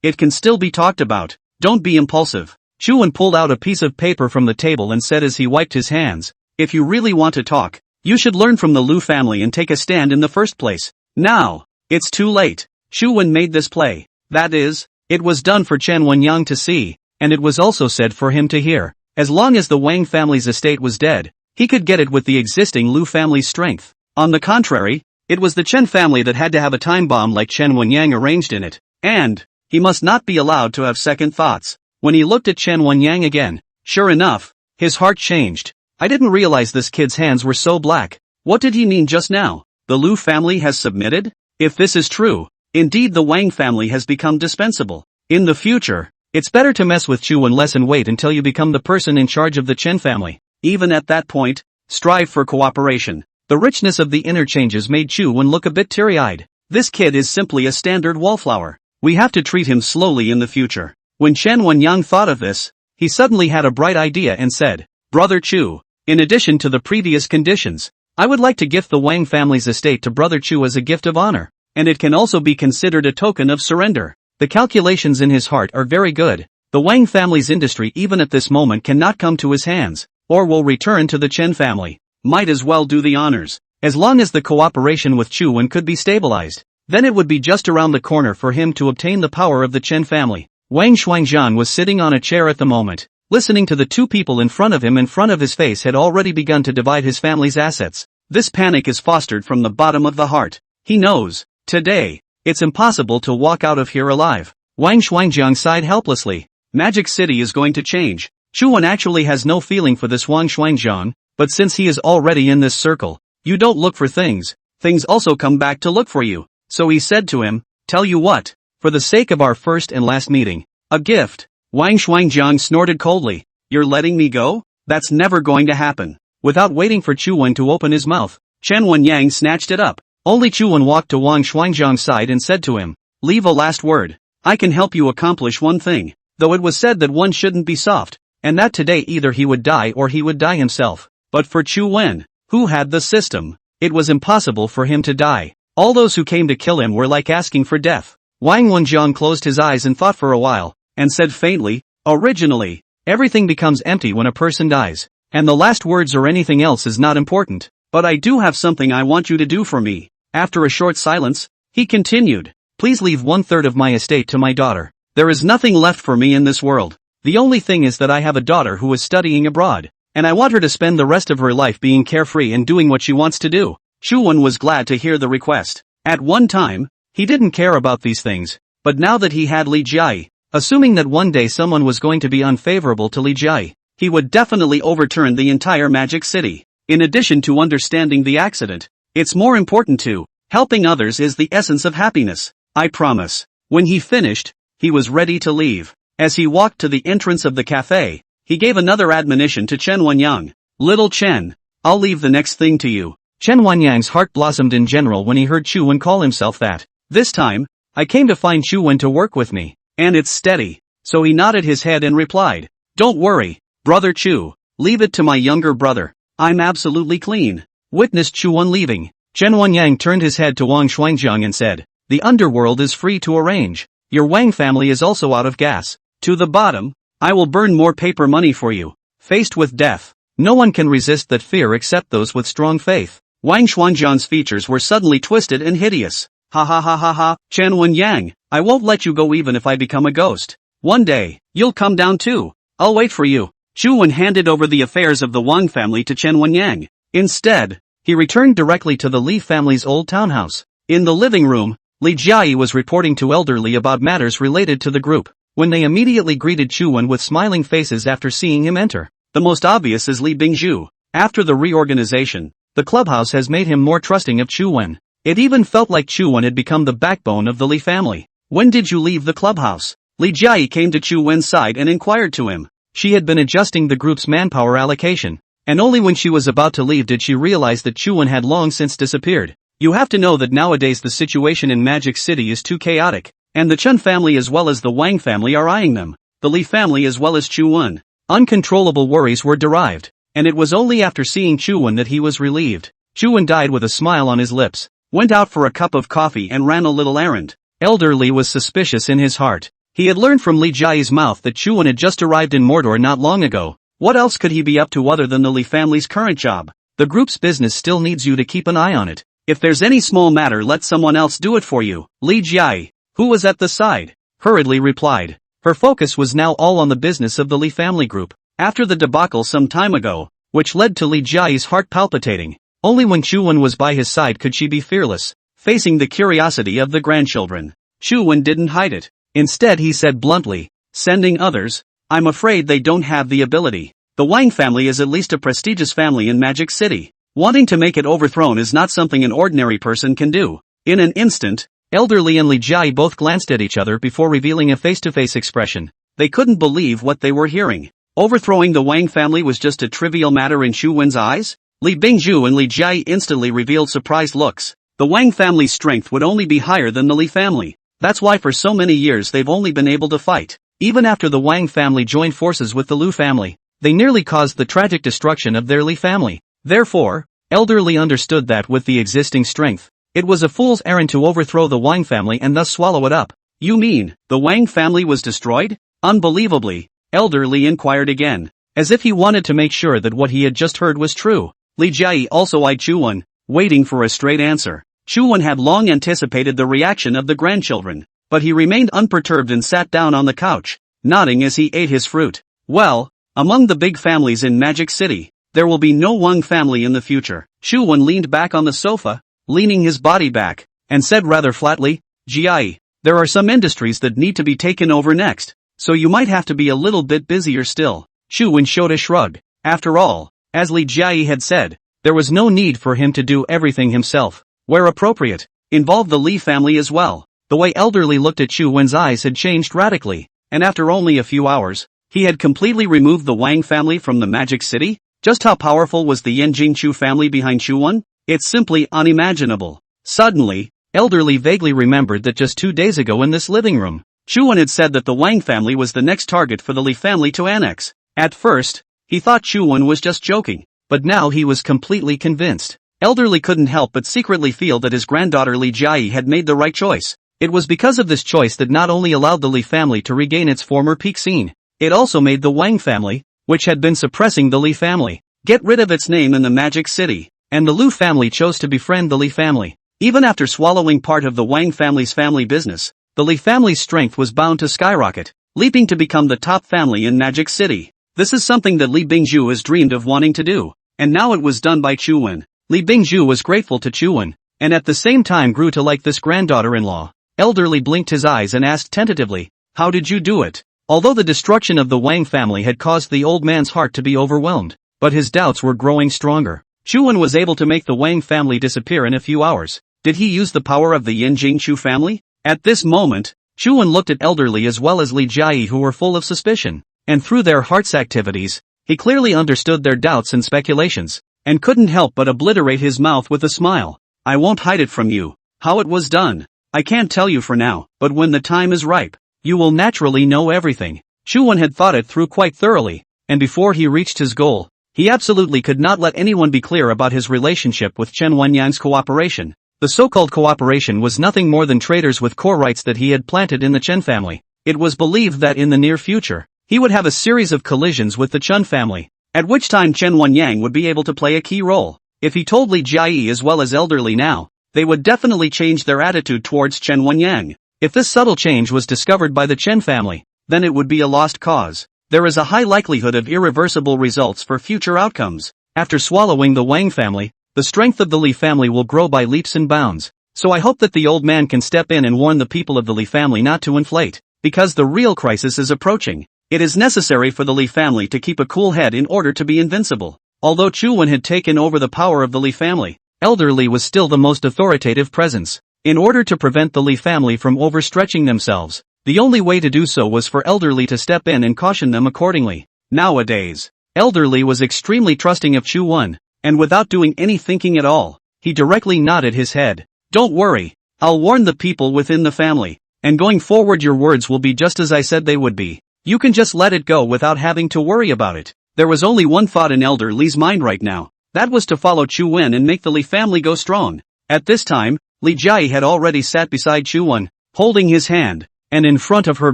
it can still be talked about, don't be impulsive. Chu Wen pulled out a piece of paper from the table and said as he wiped his hands, "If you really want to talk, you should learn from the Lu family and take a stand in the first place. Now, it's too late." Chu Wen made this play. That is, it was done for Chen Wenyang to see, and it was also said for him to hear. As long as the Wang family's estate was dead, he could get it with the existing Lu family's strength. On the contrary, it was the Chen family that had to have a time bomb like Chen Wenyang arranged in it. And he must not be allowed to have second thoughts. When he looked at Chen Wenyang again, sure enough, his heart changed. I didn't realize this kid's hands were so black. What did he mean just now? The Lu family has submitted? If this is true, indeed the Wang family has become dispensable. In the future, it's better to mess with Chu Wen less and wait until you become the person in charge of the Chen family. Even at that point, strive for cooperation. The richness of the interchanges made Chu Wen look a bit teary-eyed. This kid is simply a standard wallflower. We have to treat him slowly in the future. When Chen Wenyang thought of this, he suddenly had a bright idea and said, "Brother Chu, in addition to the previous conditions, I would like to gift the Wang family's estate to Brother Chu as a gift of honor, and it can also be considered a token of surrender." The calculations in his heart are very good. The Wang family's industry even at this moment cannot come to his hands, or will return to the Chen family. Might as well do the honors. As long as the cooperation with Chu Wen could be stabilized, then it would be just around the corner for him to obtain the power of the Chen family. Wang Shuangjian was sitting on a chair at the moment, listening to the two people in front of him. In front of his face had already begun to divide his family's assets. This panic is fostered from the bottom of the heart. He knows, today, it's impossible to walk out of here alive. Wang Shuangjiang sighed helplessly. Magic City is going to change. Chu Wen actually has no feeling for this Wang Shuangjiang, but since he is already in this circle, you don't look for things, things also come back to look for you. So he said to him, "Tell you what, for the sake of our first and last meeting, a gift." Wang Shuangjiang snorted coldly. "You're letting me go? That's never going to happen." Without waiting for Chu Wen to open his mouth, Chen Wenyang snatched it up. Only Chu Wen walked to Wang Shuangjiang's side and said to him, "Leave a last word. I can help you accomplish one thing." Though it was said that one shouldn't be soft, and that today either he would die or he would die himself. But for Chu Wen, who had the system, it was impossible for him to die. All those who came to kill him were like asking for death. Wang Wenjiang closed his eyes and thought for a while, and said faintly, "Originally, everything becomes empty when a person dies, and the last words or anything else is not important. But I do have something I want you to do for me." After a short silence, he continued, "Please leave 1/3 of my estate to my daughter. There is nothing left for me in this world. The only thing is that I have a daughter who is studying abroad, and I want her to spend the rest of her life being carefree and doing what she wants to do." Chu Wen was glad to hear the request. At one time, he didn't care about these things, but now that he had Li Jiai, assuming that one day someone was going to be unfavorable to Li Jiai, he would definitely overturn the entire magic city. In addition to understanding the accident, it's more important to, helping others is the essence of happiness. I promise. When he finished, he was ready to leave. As he walked to the entrance of the cafe, he gave another admonition to Chen Wenyang. "Little Chen, I'll leave the next thing to you." Chen Wenyang's heart blossomed in general when he heard Chu Wen call himself that. "This time, I came to find Chu Wen to work with me, and it's steady." so he nodded his head and replied, "Don't worry, brother Chu. Leave it to my younger brother. I'm absolutely clean." Witnessed Chu-won leaving. Chen Wenyang turned his head to Wang Xuanjiang and said, "The underworld is free to arrange. Your Wang family is also out of gas. To the bottom, I will burn more paper money for you." Faced with death, no one can resist that fear except those with strong faith. Wang Xuanjiang's features were suddenly twisted and hideous. "Ha ha ha ha ha, Chen Wenyang, I won't let you go even if I become a ghost. One day, you'll come down too. I'll wait for you." Chu-wen handed over the affairs of the Wang family to Chen Wenyang. Instead, he returned directly to the Li family's old townhouse. In the living room, Li Jiayi was reporting to Elder Li about matters related to the group, when they immediately greeted Chu-wen with smiling faces after seeing him enter. The most obvious is Li Bingzhu. After the reorganization, the clubhouse has made him more trusting of Chu-wen. It even felt like Chu-wen had become the backbone of the Li family. "When did you leave the clubhouse?" Li Jiayi came to Chu-wen's side and inquired to him. She had been adjusting the group's manpower allocation, and only when she was about to leave did she realize that Chu-wen had long since disappeared. You have to know that nowadays the situation in Magic City is too chaotic, and the Chen family as well as the Wang family are eyeing them, the Li family as well as Chu-wen. Uncontrollable worries were derived, and it was only after seeing Chu-wen that he was relieved. Chu-wen died with a smile on his lips, went out for a cup of coffee and ran a little errand. Elder Li was suspicious in his heart. He had learned from Li Jiayi's mouth that Chu-wen had just arrived in Mordor not long ago. What else could he be up to other than the Li family's current job? The group's business still needs you to keep an eye on it. If there's any small matter, let someone else do it for you. Li Jiayi, who was at the side, hurriedly replied. Her focus was now all on the business of the Li family group. After the debacle some time ago, which led to Li Jiayi's heart palpitating, only when Chu-wen was by his side could she be fearless, facing the curiosity of the grandchildren. Chu-wen didn't hide it. Instead he said bluntly, "Sending others? I'm afraid they don't have the ability. The Wang family is at least a prestigious family in Magic City. Wanting to make it overthrown is not something an ordinary person can do." In an instant, Elder Li and Li Jiayi both glanced at each other before revealing a face-to-face expression. They couldn't believe what they were hearing. Overthrowing the Wang family was just a trivial matter in Chu-wen's eyes? Li Bingzhu and Li Jiayi instantly revealed surprised looks. The Wang family's strength would only be higher than the Li family. That's why for so many years they've only been able to fight. Even after the Wang family joined forces with the Lu family, they nearly caused the tragic destruction of their Li family. Therefore, Elder Li understood that with the existing strength, it was a fool's errand to overthrow the Wang family and thus swallow it up. "You mean, the Wang family was destroyed?" Unbelievably, Elder Li inquired again, as if he wanted to make sure that what he had just heard was true. Li Jiayi also eyed Chu-wen, waiting for a straight answer. Chu-wen had long anticipated the reaction of the grandchildren, but he remained unperturbed and sat down on the couch, nodding as he ate his fruit. "Well, among the big families in Magic City, there will be no Wang family in the future." Chu-wen leaned back on the sofa, leaning his body back, and said rather flatly, "Jiayi, there are some industries that need to be taken over next, so you might have to be a little bit busier still." Chu-wen showed a shrug. After all, as Li Jiayi had said, there was no need for him to do everything himself. Where appropriate, involve the Li family as well. The way Elder Li looked at Chu-wen's eyes had changed radically, and after only a few hours, he had completely removed the Wang family from the Magic City? Just how powerful was the Yanjingchu family behind Chu-wen? It's simply unimaginable. Suddenly, Elder Li vaguely remembered that just 2 days ago in this living room, Chu-wen had said that the Wang family was the next target for the Li family to annex. At first, he thought Chu-wen was just joking, but now he was completely convinced. Elder Li couldn't help but secretly feel that his granddaughter Li Jiayi had made the right choice. It was because of this choice that not only allowed the Li family to regain its former peak scene, it also made the Wang family, which had been suppressing the Li family, get rid of its name in the Magic City, and the Lu family chose to befriend the Li family. Even after swallowing part of the Wang family's family business, the Li family's strength was bound to skyrocket, leaping to become the top family in Magic City. This is something that Li Bingzhu has dreamed of wanting to do, and now it was done by Chu-wen. Li Bingzhu was grateful to Chu-wen, and at the same time grew to like this granddaughter-in-law. Elder Li blinked his eyes and asked tentatively, "How did you do it?" Although the destruction of the Wang family had caused the old man's heart to be overwhelmed, but his doubts were growing stronger. Chu-wen was able to make the Wang family disappear in a few hours. Did he use the power of the Yanjingchu family? At this moment, Chu-wen looked at Elder Li as well as Li Jiayi, who were full of suspicion, and through their heart's activities, he clearly understood their doubts and speculations, and couldn't help but obliterate his mouth with a smile. "I won't hide it from you. How it was done, I can't tell you for now, but when the time is ripe, you will naturally know everything. Chu Wen had thought it through quite thoroughly, and before he reached his goal, he absolutely could not let anyone be clear about his relationship with Chen Wenyang's cooperation. The so-called cooperation was nothing more than traitors with core rights that he had planted in the Chen family. It was believed that in the near future, he would have a series of collisions with the Chen family, at which time Chen Wenyang would be able to play a key role. If he told Li Jiayi as well as Elder Li now, they would definitely change their attitude towards Chen Wenyang. If this subtle change was discovered by the Chen family, then it would be a lost cause. There is a high likelihood of irreversible results for future outcomes. After swallowing the Wang family, the strength of the Li family will grow by leaps and bounds. So I hope that the old man can step in and warn the people of the Li family not to inflate, because the real crisis is approaching. It is necessary for the Li family to keep a cool head in order to be invincible. Although Chu Wen had taken over the power of the Li family, Elder Li was still the most authoritative presence. In order to prevent the Li family from overstretching themselves, the only way to do so was for Elder Li to step in and caution them accordingly. Nowadays, Elder Li was extremely trusting of Chu Wen, and without doing any thinking at all, he directly nodded his head. Don't worry, I'll warn the people within the family, and going forward your words will be just as I said they would be. You can just let it go without having to worry about it. There was only one thought in Elder Li's mind right now. That was to follow Chu Wen and make the Li family go strong. At this time, Li Jiayi had already sat beside Chu Wen, holding his hand, and in front of her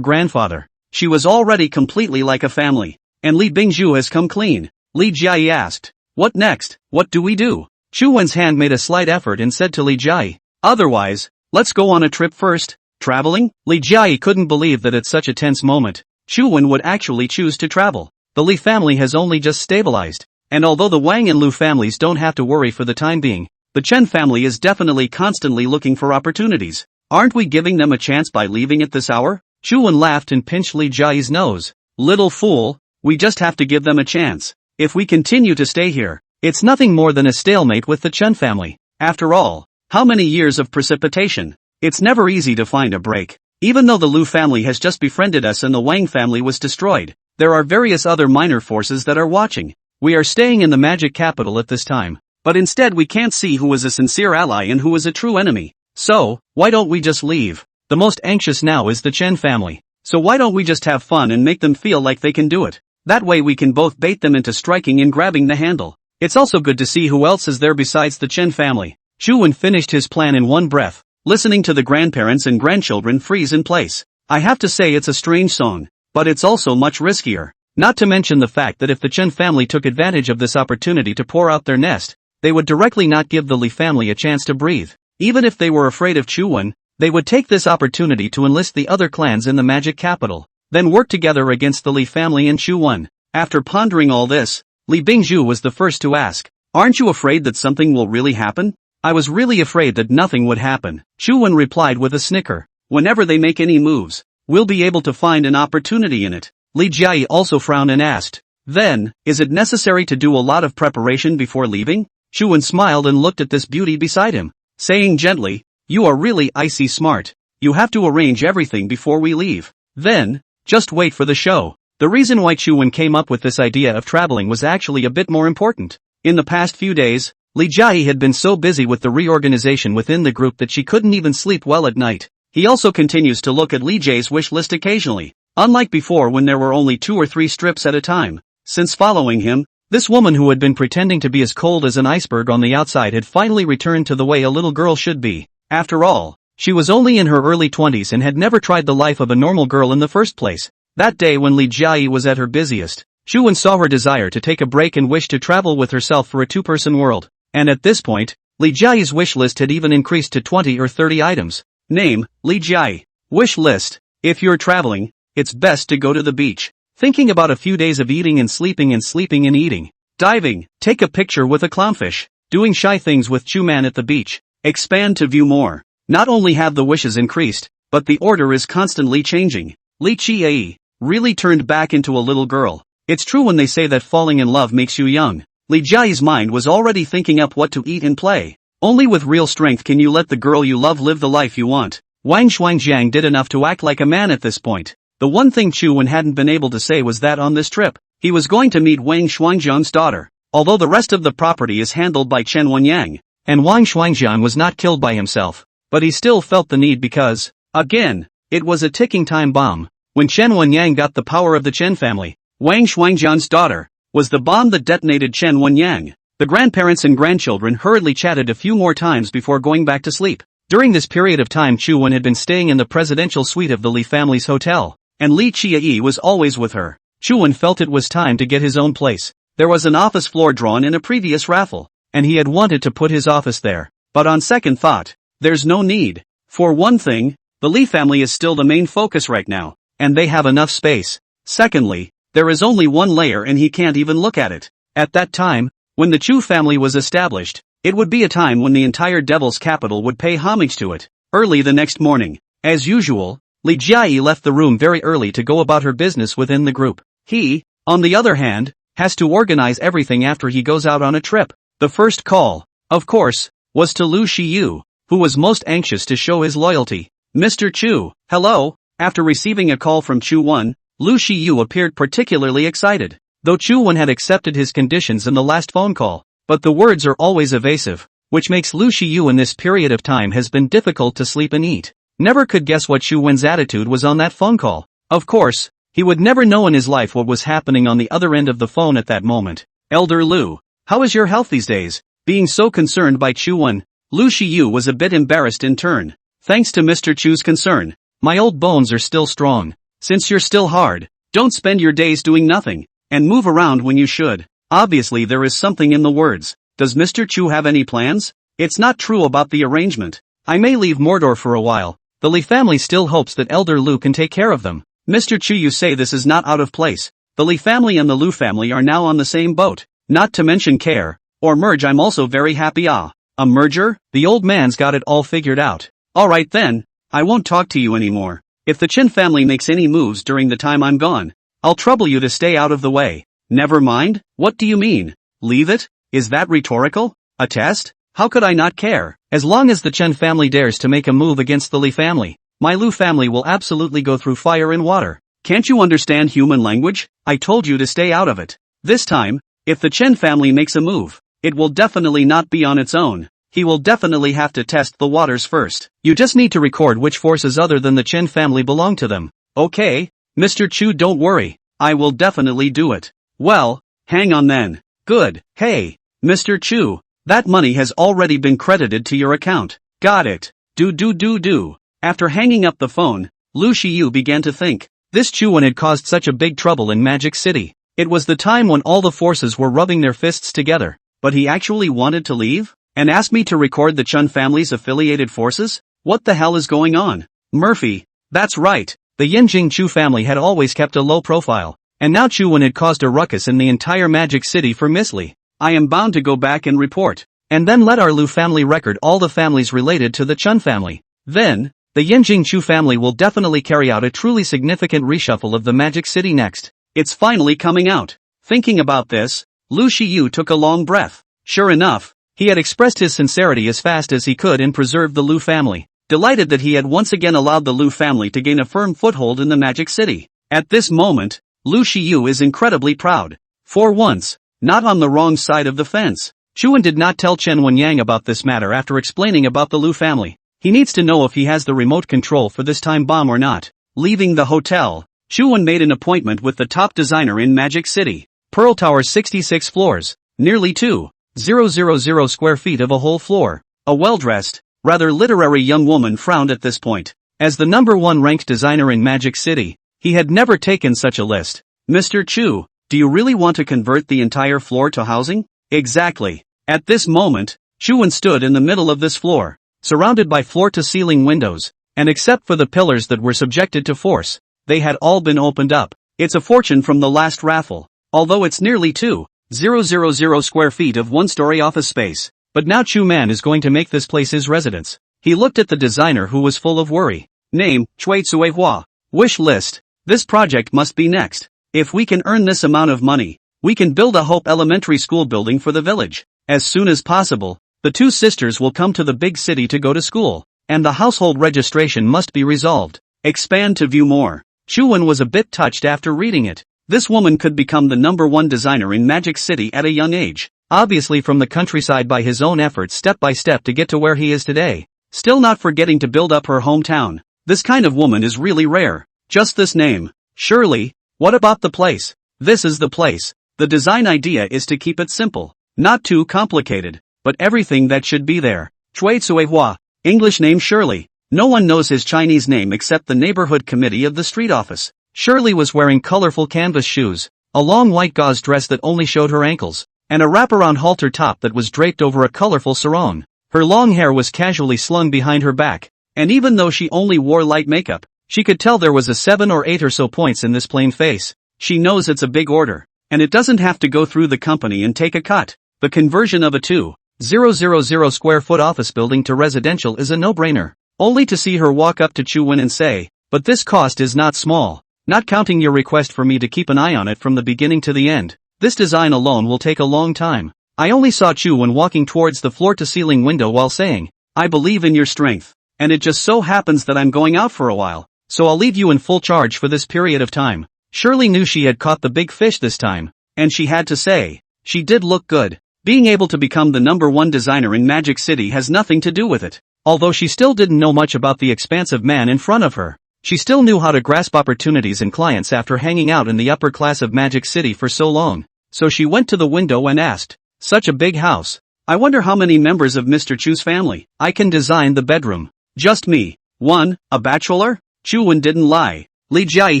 grandfather. She was already completely like a family. And Li Bingzhu has come clean. Li Jiayi asked, what next? What do we do? Chu Wen's hand made a slight effort and said to Li Jiayi, otherwise, let's go on a trip first. Traveling? Li Jiayi couldn't believe that at such a tense moment, Chu Wen would actually choose to travel. The Li family has only just stabilized, and although the Wang and Lu families don't have to worry for the time being, the Chen family is definitely constantly looking for opportunities. Aren't we giving them a chance by leaving at this hour? Chu Wen laughed and pinched Li Jiayi's nose. Little fool, we just have to give them a chance. If we continue to stay here, it's nothing more than a stalemate with the Chen family. After all, how many years of precipitation? It's never easy to find a break. Even though the Lu family has just befriended us and the Wang family was destroyed, there are various other minor forces that are watching. We are staying in the magic capital at this time, but instead we can't see who is a sincere ally and who is a true enemy. So, why don't we just leave? The most anxious now is the Chen family. So why don't we just have fun and make them feel like they can do it? That way we can both bait them into striking and grabbing the handle. It's also good to see who else is there besides the Chen family. Chu Wen finished his plan in one breath, listening to the grandparents and grandchildren freeze in place. I have to say it's a strange song, but it's also much riskier. Not to mention the fact that if the Chen family took advantage of this opportunity to pour out their nest, they would directly not give the Li family a chance to breathe. Even if they were afraid of Chu Wen, they would take this opportunity to enlist the other clans in the magic capital, then work together against the Li family and Chu Wen. After pondering all this, Li Bingzhu was the first to ask, aren't you afraid that something will really happen? I was really afraid that nothing would happen. Chu Wen replied with a snicker. Whenever they make any moves, we'll be able to find an opportunity in it. Li Jiayi also frowned and asked, then, is it necessary to do a lot of preparation before leaving? Chu Wen smiled and looked at this beauty beside him, saying gently, you are really icy smart. You have to arrange everything before we leave. Then, just wait for the show. The reason why Chu Wen came up with this idea of traveling was actually a bit more important. In the past few days, Li Jiayi had been so busy with the reorganization within the group that she couldn't even sleep well at night. He also continues to look at Li Jiayi's wish list occasionally, unlike before when there were only 2 or 3 strips at a time. Since following him, this woman who had been pretending to be as cold as an iceberg on the outside had finally returned to the way a little girl should be. After all, she was only in her early 20s and had never tried the life of a normal girl in the first place. That day when Li Jiayi was at her busiest, Chu Wen saw her desire to take a break and wished to travel with herself for a 2-person world. And at this point, Li Jiayi's wish list had even increased to 20 or 30 items. Name, Li Jiayi. Wish list. If you're traveling, it's best to go to the beach. Thinking about a few days of eating and sleeping and eating. Diving. Take a picture with a clownfish. Doing shy things with Chu Man at the beach. Expand to view more. Not only have the wishes increased, but the order is constantly changing. Li Jiayi really turned back into a little girl. It's true when they say that falling in love makes you young. Li Jiayi's mind was already thinking up what to eat and play. Only with real strength can you let the girl you love live the life you want. Wang Shuangjiang did enough to act like a man at this point. The one thing Chu Wen hadn't been able to say was that on this trip, he was going to meet Wang Shuangjiang's daughter. Although the rest of the property is handled by Chen Wenyang, and Wang Shuangjiang was not killed by himself, but he still felt the need because, again, It was a ticking time bomb. When Chen Wenyang got the power of the Chen family, Wang Shuangjian's daughter, was the bomb that detonated Chen Wenyang. The grandparents and grandchildren hurriedly chatted a few more times before going back to sleep. During this period of time, Chu Wen had been staying in the presidential suite of the Li family's hotel, and Li Qiayi was always with her. Chu Wen felt it was time to get his own place. There was an office floor drawn in a previous raffle, and he had wanted to put his office there. But on second thought, there's no need. For one thing, the Li family is still the main focus right now, and they have enough space. Secondly, there is only one layer and he can't even look at it. At that time, when the Chu family was established, it would be a time when the entire devil's capital would pay homage to it. Early the next morning, as usual, Li Jiayi left the room very early to go about her business within the group. He, on the other hand, has to organize everything after he goes out on a trip. The first call, of course, was to Lu Shiyu, who was most anxious to show his loyalty. Mr. Chu, hello. After receiving a call from Chu Wen, Lu Shiyu appeared particularly excited. Though Chu Wen had accepted his conditions in the last phone call, but the words are always evasive, which makes Lu Shiyu in this period of time has been difficult to sleep and eat. Never could guess what Chu Wen's attitude was on that phone call. Of course, he would never know in his life what was happening on the other end of the phone at that moment. Elder Lu, how is your health these days? Being so concerned by Chu Wen, Lu Shiyu was a bit embarrassed in turn. Thanks to Mr. Chu's concern, my old bones are still strong. Since you're still hard, don't spend your days doing nothing, and move around when you should. Obviously there is something in the words. Does Mr. Chu have any plans? It's not true about the arrangement. I may leave Mordor for a while. The Li family still hopes that Elder Lu can take care of them. Mr. Chu, you say this is not out of place. The Li family and the Lu family are now on the same boat. Not to mention care, or merge. I'm also very happy. A merger? The old man's got it all figured out. Alright then, I won't talk to you anymore. If the Chen family makes any moves during the time I'm gone, I'll trouble you to stay out of the way. Never mind? What do you mean? Leave it? Is that rhetorical? A test? How could I not care? As long as the Chen family dares to make a move against the Li family, my Lu family will absolutely go through fire and water. Can't you understand human language? I told you to stay out of it. This time, if the Chen family makes a move, it will definitely not be on its own. He will definitely have to test the waters first. You just need to record which forces other than the Chen family belong to them. Okay, Mr. Chu, don't worry. I will definitely do it. Well, hang on then. Good. Hey, Mr. Chu, that money has already been credited to your account. Got it. Do. After hanging up the phone, Lu Shiyu began to think. This Chu Wen had caused such a big trouble in Magic City. It was the time when all the forces were rubbing their fists together. But he actually wanted to leave? And asked me to record the Chun family's affiliated forces? What the hell is going on? Murphy. That's right. The Yinjing Chu family had always kept a low profile. And now Chu Wen had caused a ruckus in the entire Magic City for Miss Li. I am bound to go back and report. And then let our Lu family record all the families related to the Chun family. Then, the Yinjing Chu family will definitely carry out a truly significant reshuffle of the Magic City next. It's finally coming out. Thinking about this, Lu Shiyu took a long breath. Sure enough, he had expressed his sincerity as fast as he could and preserved the Lu family, delighted that he had once again allowed the Lu family to gain a firm foothold in the Magic City. At this moment, Lu Shiyu is incredibly proud. For once, not on the wrong side of the fence. Chu Wen did not tell Chen Wenyang about this matter after explaining about the Lu family. He needs to know if he has the remote control for this time bomb or not. Leaving the hotel, Chu Wen made an appointment with the top designer in Magic City. Pearl Tower, 66 floors, nearly 2,000 square feet of a whole floor. A well-dressed, rather literary young woman frowned at this point. As the #1 ranked designer in Magic City, he had never taken such a list. Mr. Chu, do you really want to convert the entire floor to housing? Exactly. At this moment, Chu Wen stood in the middle of this floor, surrounded by floor-to-ceiling windows, and except for the pillars that were subjected to force, they had all been opened up. It's a fortune from the last raffle, although it's nearly 2,000 square feet of one-story office space. But now Chu Man is going to make this place his residence. He looked at the designer who was full of worry. Name, Cui Tsui Hua. Wish list. This project must be next. If we can earn this amount of money, we can build a Hope Elementary School building for the village. As soon as possible, the two sisters will come to the big city to go to school, and the household registration must be resolved. Expand to view more. Chu Wen was a bit touched after reading it. This woman could become the #1 designer in Magic City at a young age. Obviously from the countryside by his own efforts step by step to get to where he is today. Still not forgetting to build up her hometown. This kind of woman is really rare. Just this name. Shirley, what about the place? This is the place. The design idea is to keep it simple. Not too complicated, but everything that should be there. Chui Tsui Hua. English name Shirley. No one knows his Chinese name except the neighborhood committee of the street office. Shirley was wearing colorful canvas shoes, a long white gauze dress that only showed her ankles, and a wraparound halter top that was draped over a colorful sarong. Her long hair was casually slung behind her back, and even though she only wore light makeup, she could tell there was a 7 or 8 or so points in this plain face. She knows it's a big order, and it doesn't have to go through the company and take a cut. The conversion of a 2,000 square foot office building to residential is a no-brainer. Only to see her walk up to Chu Wen and say, "But this cost is not small, not counting your request for me to keep an eye on it from the beginning to the end. This design alone will take a long time." I only saw Chu Wen walking towards the floor-to-ceiling window while saying, "I believe in your strength, and it just so happens that I'm going out for a while, so I'll leave you in full charge for this period of time." Shirley knew she had caught the big fish this time, and she had to say, she did look good. Being able to become the #1 designer in Magic City has nothing to do with it. Although she still didn't know much about the expansive man in front of her, she still knew how to grasp opportunities and clients after hanging out in the upper class of Magic City for so long. So she went to the window and asked, "Such a big house. I wonder how many members of Mr. Chu's family. I can design the bedroom." "Just me." "One, a bachelor?" Chu Wen didn't lie. Li Jiayi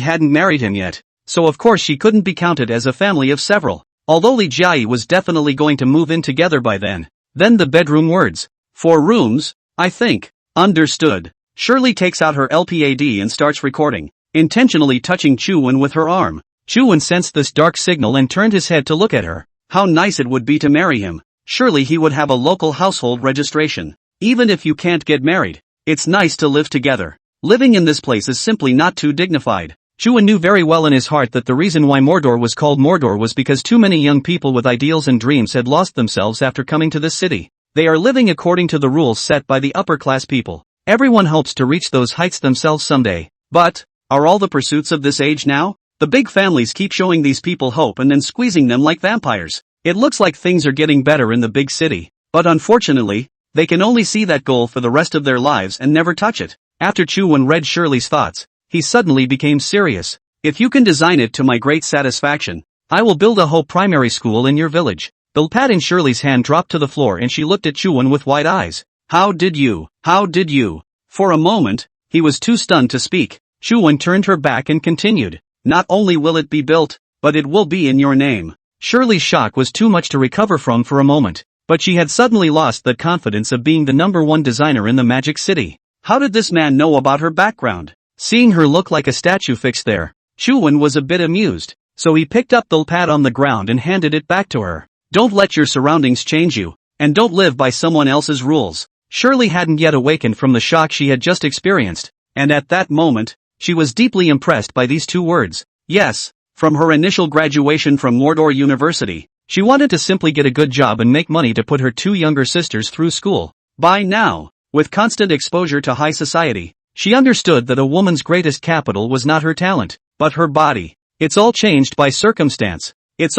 hadn't married him yet, so of course she couldn't be counted as a family of several. Although Li Jiayi was definitely going to move in together by then. Then the bedroom words. 4 rooms, I think. Understood. Shirley takes out her LPAD and starts recording, intentionally touching Chu Wen with her arm. Chu Wen sensed this dark signal and turned his head to look at her. How nice it would be to marry him. Surely he would have a local household registration. Even if you can't get married, it's nice to live together. Living in this place is simply not too dignified. Chu Wen knew very well in his heart that the reason why Mordor was called Mordor was because too many young people with ideals and dreams had lost themselves after coming to this city. They are living according to the rules set by the upper class people. Everyone hopes to reach those heights themselves someday. But, are all the pursuits of this age now? The big families keep showing these people hope and then squeezing them like vampires. It looks like things are getting better in the big city. But unfortunately, they can only see that goal for the rest of their lives and never touch it. After Chu Wen read Shirley's thoughts, he suddenly became serious. "If you can design it to my great satisfaction, I will build a whole primary school in your village." The pad in Shirley's hand dropped to the floor and she looked at Chu Wen with wide eyes. How did you? For a moment, he was too stunned to speak. Chu Wen turned her back and continued. "Not only will it be built, but it will be in your name." Shirley's shock was too much to recover from for a moment, but she had suddenly lost that confidence of being the #1 designer in the Magic City. How did this man know about her background? Seeing her look like a statue fixed there, Chu Wen was a bit amused, so he picked up the pad on the ground and handed it back to her. "Don't let your surroundings change you, and don't live by someone else's rules." Shirley hadn't yet awakened from the shock she had just experienced, and at that moment, she was deeply impressed by these 2 words. Yes, from her initial graduation from Mordor University, she wanted to simply get a good job and make money to put her 2 younger sisters through school. By now, with constant exposure to high society, she understood that a woman's greatest capital was not her talent, but her body. It's all changed by circumstance. It's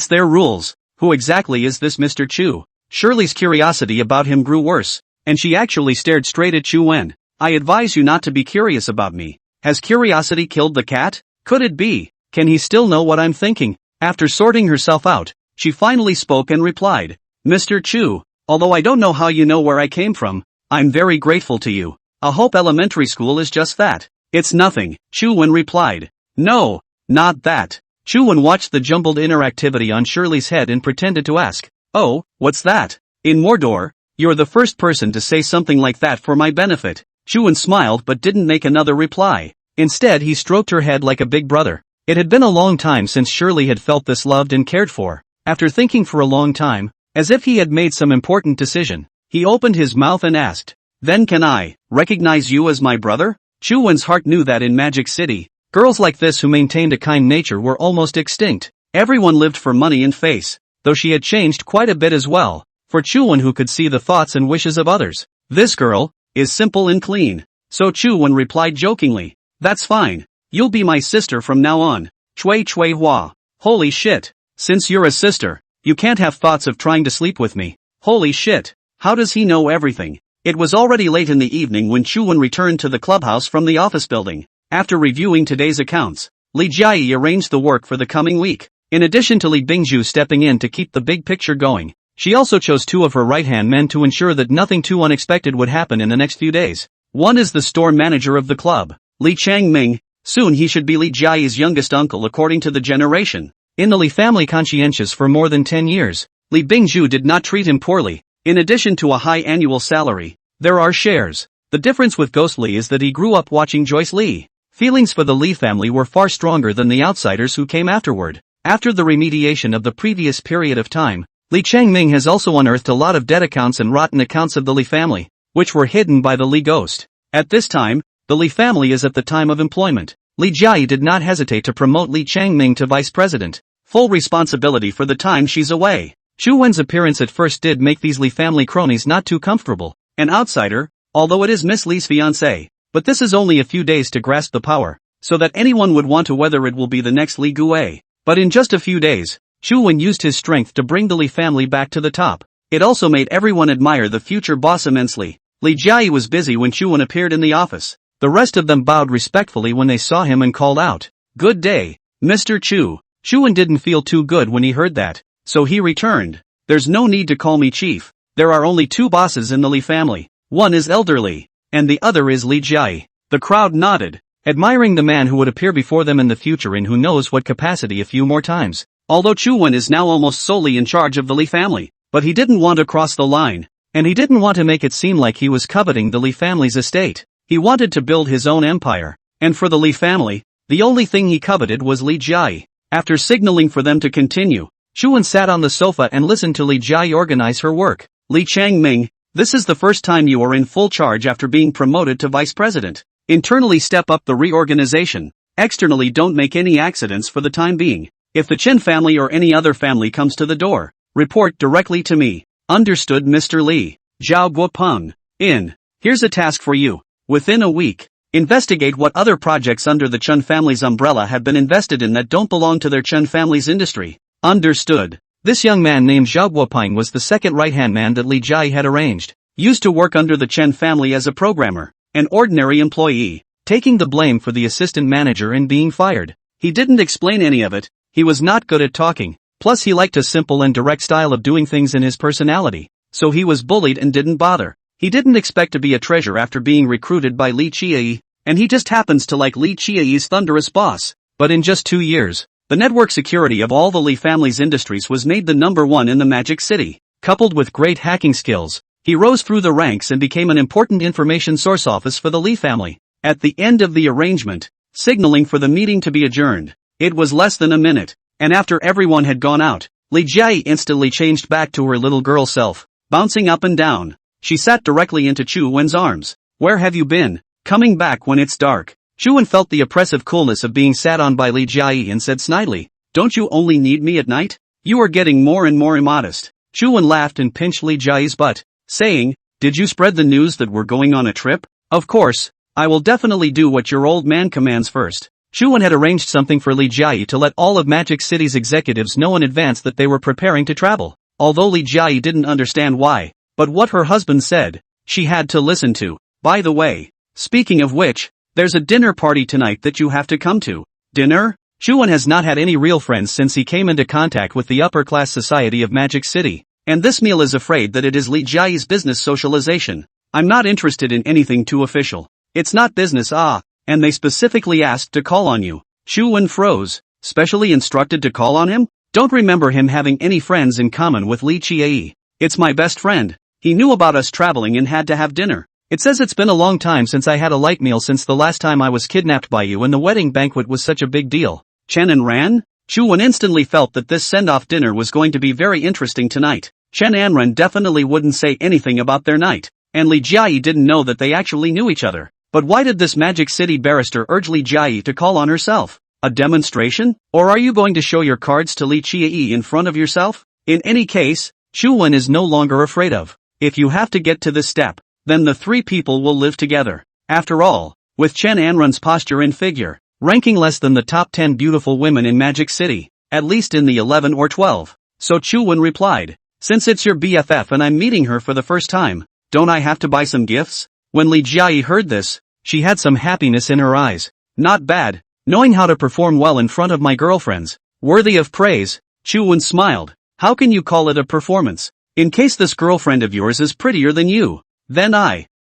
their rules. Who exactly is this Mr. Chu? Shirley's curiosity about him grew worse, and she actually stared straight at Chu Wen. "I advise you not to be curious about me. Has curiosity killed the cat? Could it be? Can he still know what I'm thinking?" After sorting herself out, she finally spoke and replied, "Mr. Chu, although I don't know how you know where I came from, I'm very grateful to you. A Hope Elementary School is just that." "It's nothing," Chu Wen replied. "No, not that." Chu Wen watched the jumbled interactivity on Shirley's head and pretended to ask, "Oh, what's that? In Mordor, you're the first person to say something like that for my benefit." Chu Wen smiled but didn't make another reply. Instead he stroked her head like a big brother. It had been a long time since Shirley had felt this loved and cared for. After thinking for a long time, as if he had made some important decision, he opened his mouth and asked, "Then can I recognize you as my brother?" Chu Wen's heart knew that in Magic City, girls like this who maintained a kind nature were almost extinct. Everyone lived for money and face, though she had changed quite a bit as well, for Chu Wen who could see the thoughts and wishes of others. "This girl is simple and clean." So Chu Wen replied jokingly, "That's fine. You'll be my sister from now on." Chui Chui Hua. Holy shit. Since you're a sister, you can't have thoughts of trying to sleep with me. Holy shit. How does he know everything? It was already late in the evening when Chuan returned to the clubhouse from the office building. After reviewing today's accounts, Li Jiayi arranged the work for the coming week. In addition to Li Bingju stepping in to keep the big picture going, she also chose two of her right-hand men to ensure that nothing too unexpected would happen in the next few days. One is the store manager of the club, Li Changming. Soon he should be Li Jiayi's youngest uncle according to the generation. In the Li family conscientious for more than 10 years, Li Bingju did not treat him poorly. In addition to a high annual salary, there are shares. The difference with Ghost Li is that he grew up watching Joyce Li. Feelings for the Li family were far stronger than the outsiders who came afterward. After the remediation of the previous period of time, Li Changming has also unearthed a lot of dead accounts and rotten accounts of the Li family, which were hidden by the Li ghost. At this time, the Li family is at the time of employment. Li Jiayi did not hesitate to promote Li Changming to vice president. Full responsibility for the time she's away. Chu Wen's appearance at first did make these Li family cronies not too comfortable. An outsider, although it is Miss Li's fiancé, but this is only a few days to grasp the power, so that anyone would want to whether it will be the next Li Gui. But in just a few days, Chu Wen used his strength to bring the Li family back to the top. It also made everyone admire the future boss immensely. Li Jiayi was busy when Chu Wen appeared in the office. The rest of them bowed respectfully when they saw him and called out, "Good day, Mr. Chu." Chu Wen didn't feel too good when he heard that, so he returned, "There's no need to call me chief. There are only two bosses in the Li family. One is elderly, and the other is Li Jiayi." The crowd nodded, admiring the man who would appear before them in the future in who knows what capacity a few more times. Although Chu Wen is now almost solely in charge of the Li family, but he didn't want to cross the line, and he didn't want to make it seem like he was coveting the Li family's estate. He wanted to build his own empire, and for the Li family, the only thing he coveted was Li Jiayi. After signaling for them to continue, Chu Wen sat on the sofa and listened to Li Jiayi organize her work. "Li Changming, this is the first time you are in full charge after being promoted to vice president. Internally step up the reorganization. Externally don't make any accidents for the time being. If the Chen family or any other family comes to the door, report directly to me. Understood, Mr. Li." Zhao Guopeng. Here's a task for you. Within a week, investigate what other projects under the Chen family's umbrella have been invested in that don't belong to their Chen family's industry. Understood. This young man named Zhao Guopeng was the second right-hand man that Li Jiayi had arranged. Used to work under the Chen family as a programmer, an ordinary employee, taking the blame for the assistant manager and being fired. He didn't explain any of it. He was not good at talking, plus he liked a simple and direct style of doing things in his personality, so he was bullied and didn't bother. He didn't expect to be a treasure after being recruited by Li Qiyi, and he just happens to like Li Qiyi's thunderous boss. But in just 2 years, the network security of all the Li family's industries was made the #1 in the Magic City. Coupled with great hacking skills, he rose through the ranks and became an important information source office for the Li family. At the end of the arrangement, signaling for the meeting to be adjourned, it was less than a minute, and after everyone had gone out, Li Jiayi instantly changed back to her little girl self, bouncing up and down. She sat directly into Chu Wen's arms. "Where have you been? Coming back when it's dark." Chu Wen felt the oppressive coolness of being sat on by Li Jiayi and said snidely, "Don't you only need me at night? You are getting more and more immodest." Chu Wen laughed and pinched Li Jiayi's butt, saying, "Did you spread the news that we're going on a trip? Of course, I will definitely do what your old man commands first." Chu Wen had arranged something for Li Jiayi to let all of Magic City's executives know in advance that they were preparing to travel. Although Li Jiayi didn't understand why, but what her husband said, she had to listen to. "By the way, speaking of which, there's a dinner party tonight that you have to come to." "Dinner?" Chu Wen has not had any real friends since he came into contact with the upper-class society of Magic City, and this meal is afraid that it is Li Jiayi's business socialization. "I'm not interested in anything too official. It's not business, and they specifically asked to call on you." Chu Wen froze. Specially instructed to call on him? Don't remember him having any friends in common with Li Qiyi. "It's my best friend. He knew about us traveling and had to have dinner. It says it's been a long time since I had a light meal since the last time I was kidnapped by you and the wedding banquet was such a big deal." Chen and Ran? Chu Wen instantly felt that this send-off dinner was going to be very interesting tonight. Chen and Ran definitely wouldn't say anything about their night, and Li Jiayi didn't know that they actually knew each other. But why did this Magic City barrister urge Li Jiayi to call on herself? A demonstration? Or are you going to show your cards to Li Qiyi in front of yourself? In any case, Chu Wen is no longer afraid of. If you have to get to this step, then the three people will live together. After all, with Chen Anran's posture and figure, ranking less than the top 10 beautiful women in Magic City, at least in the 11 or 12. So Chu Wen replied, "Since it's your BFF and I'm meeting her for the first time, don't I have to buy some gifts? When Li Jiayi heard this, she had some happiness in her eyes. Not bad, knowing how to perform well in front of my girlfriends. Worthy of praise. Chu Wen smiled. How can you call it a performance? In case this girlfriend of yours is prettier than you. Then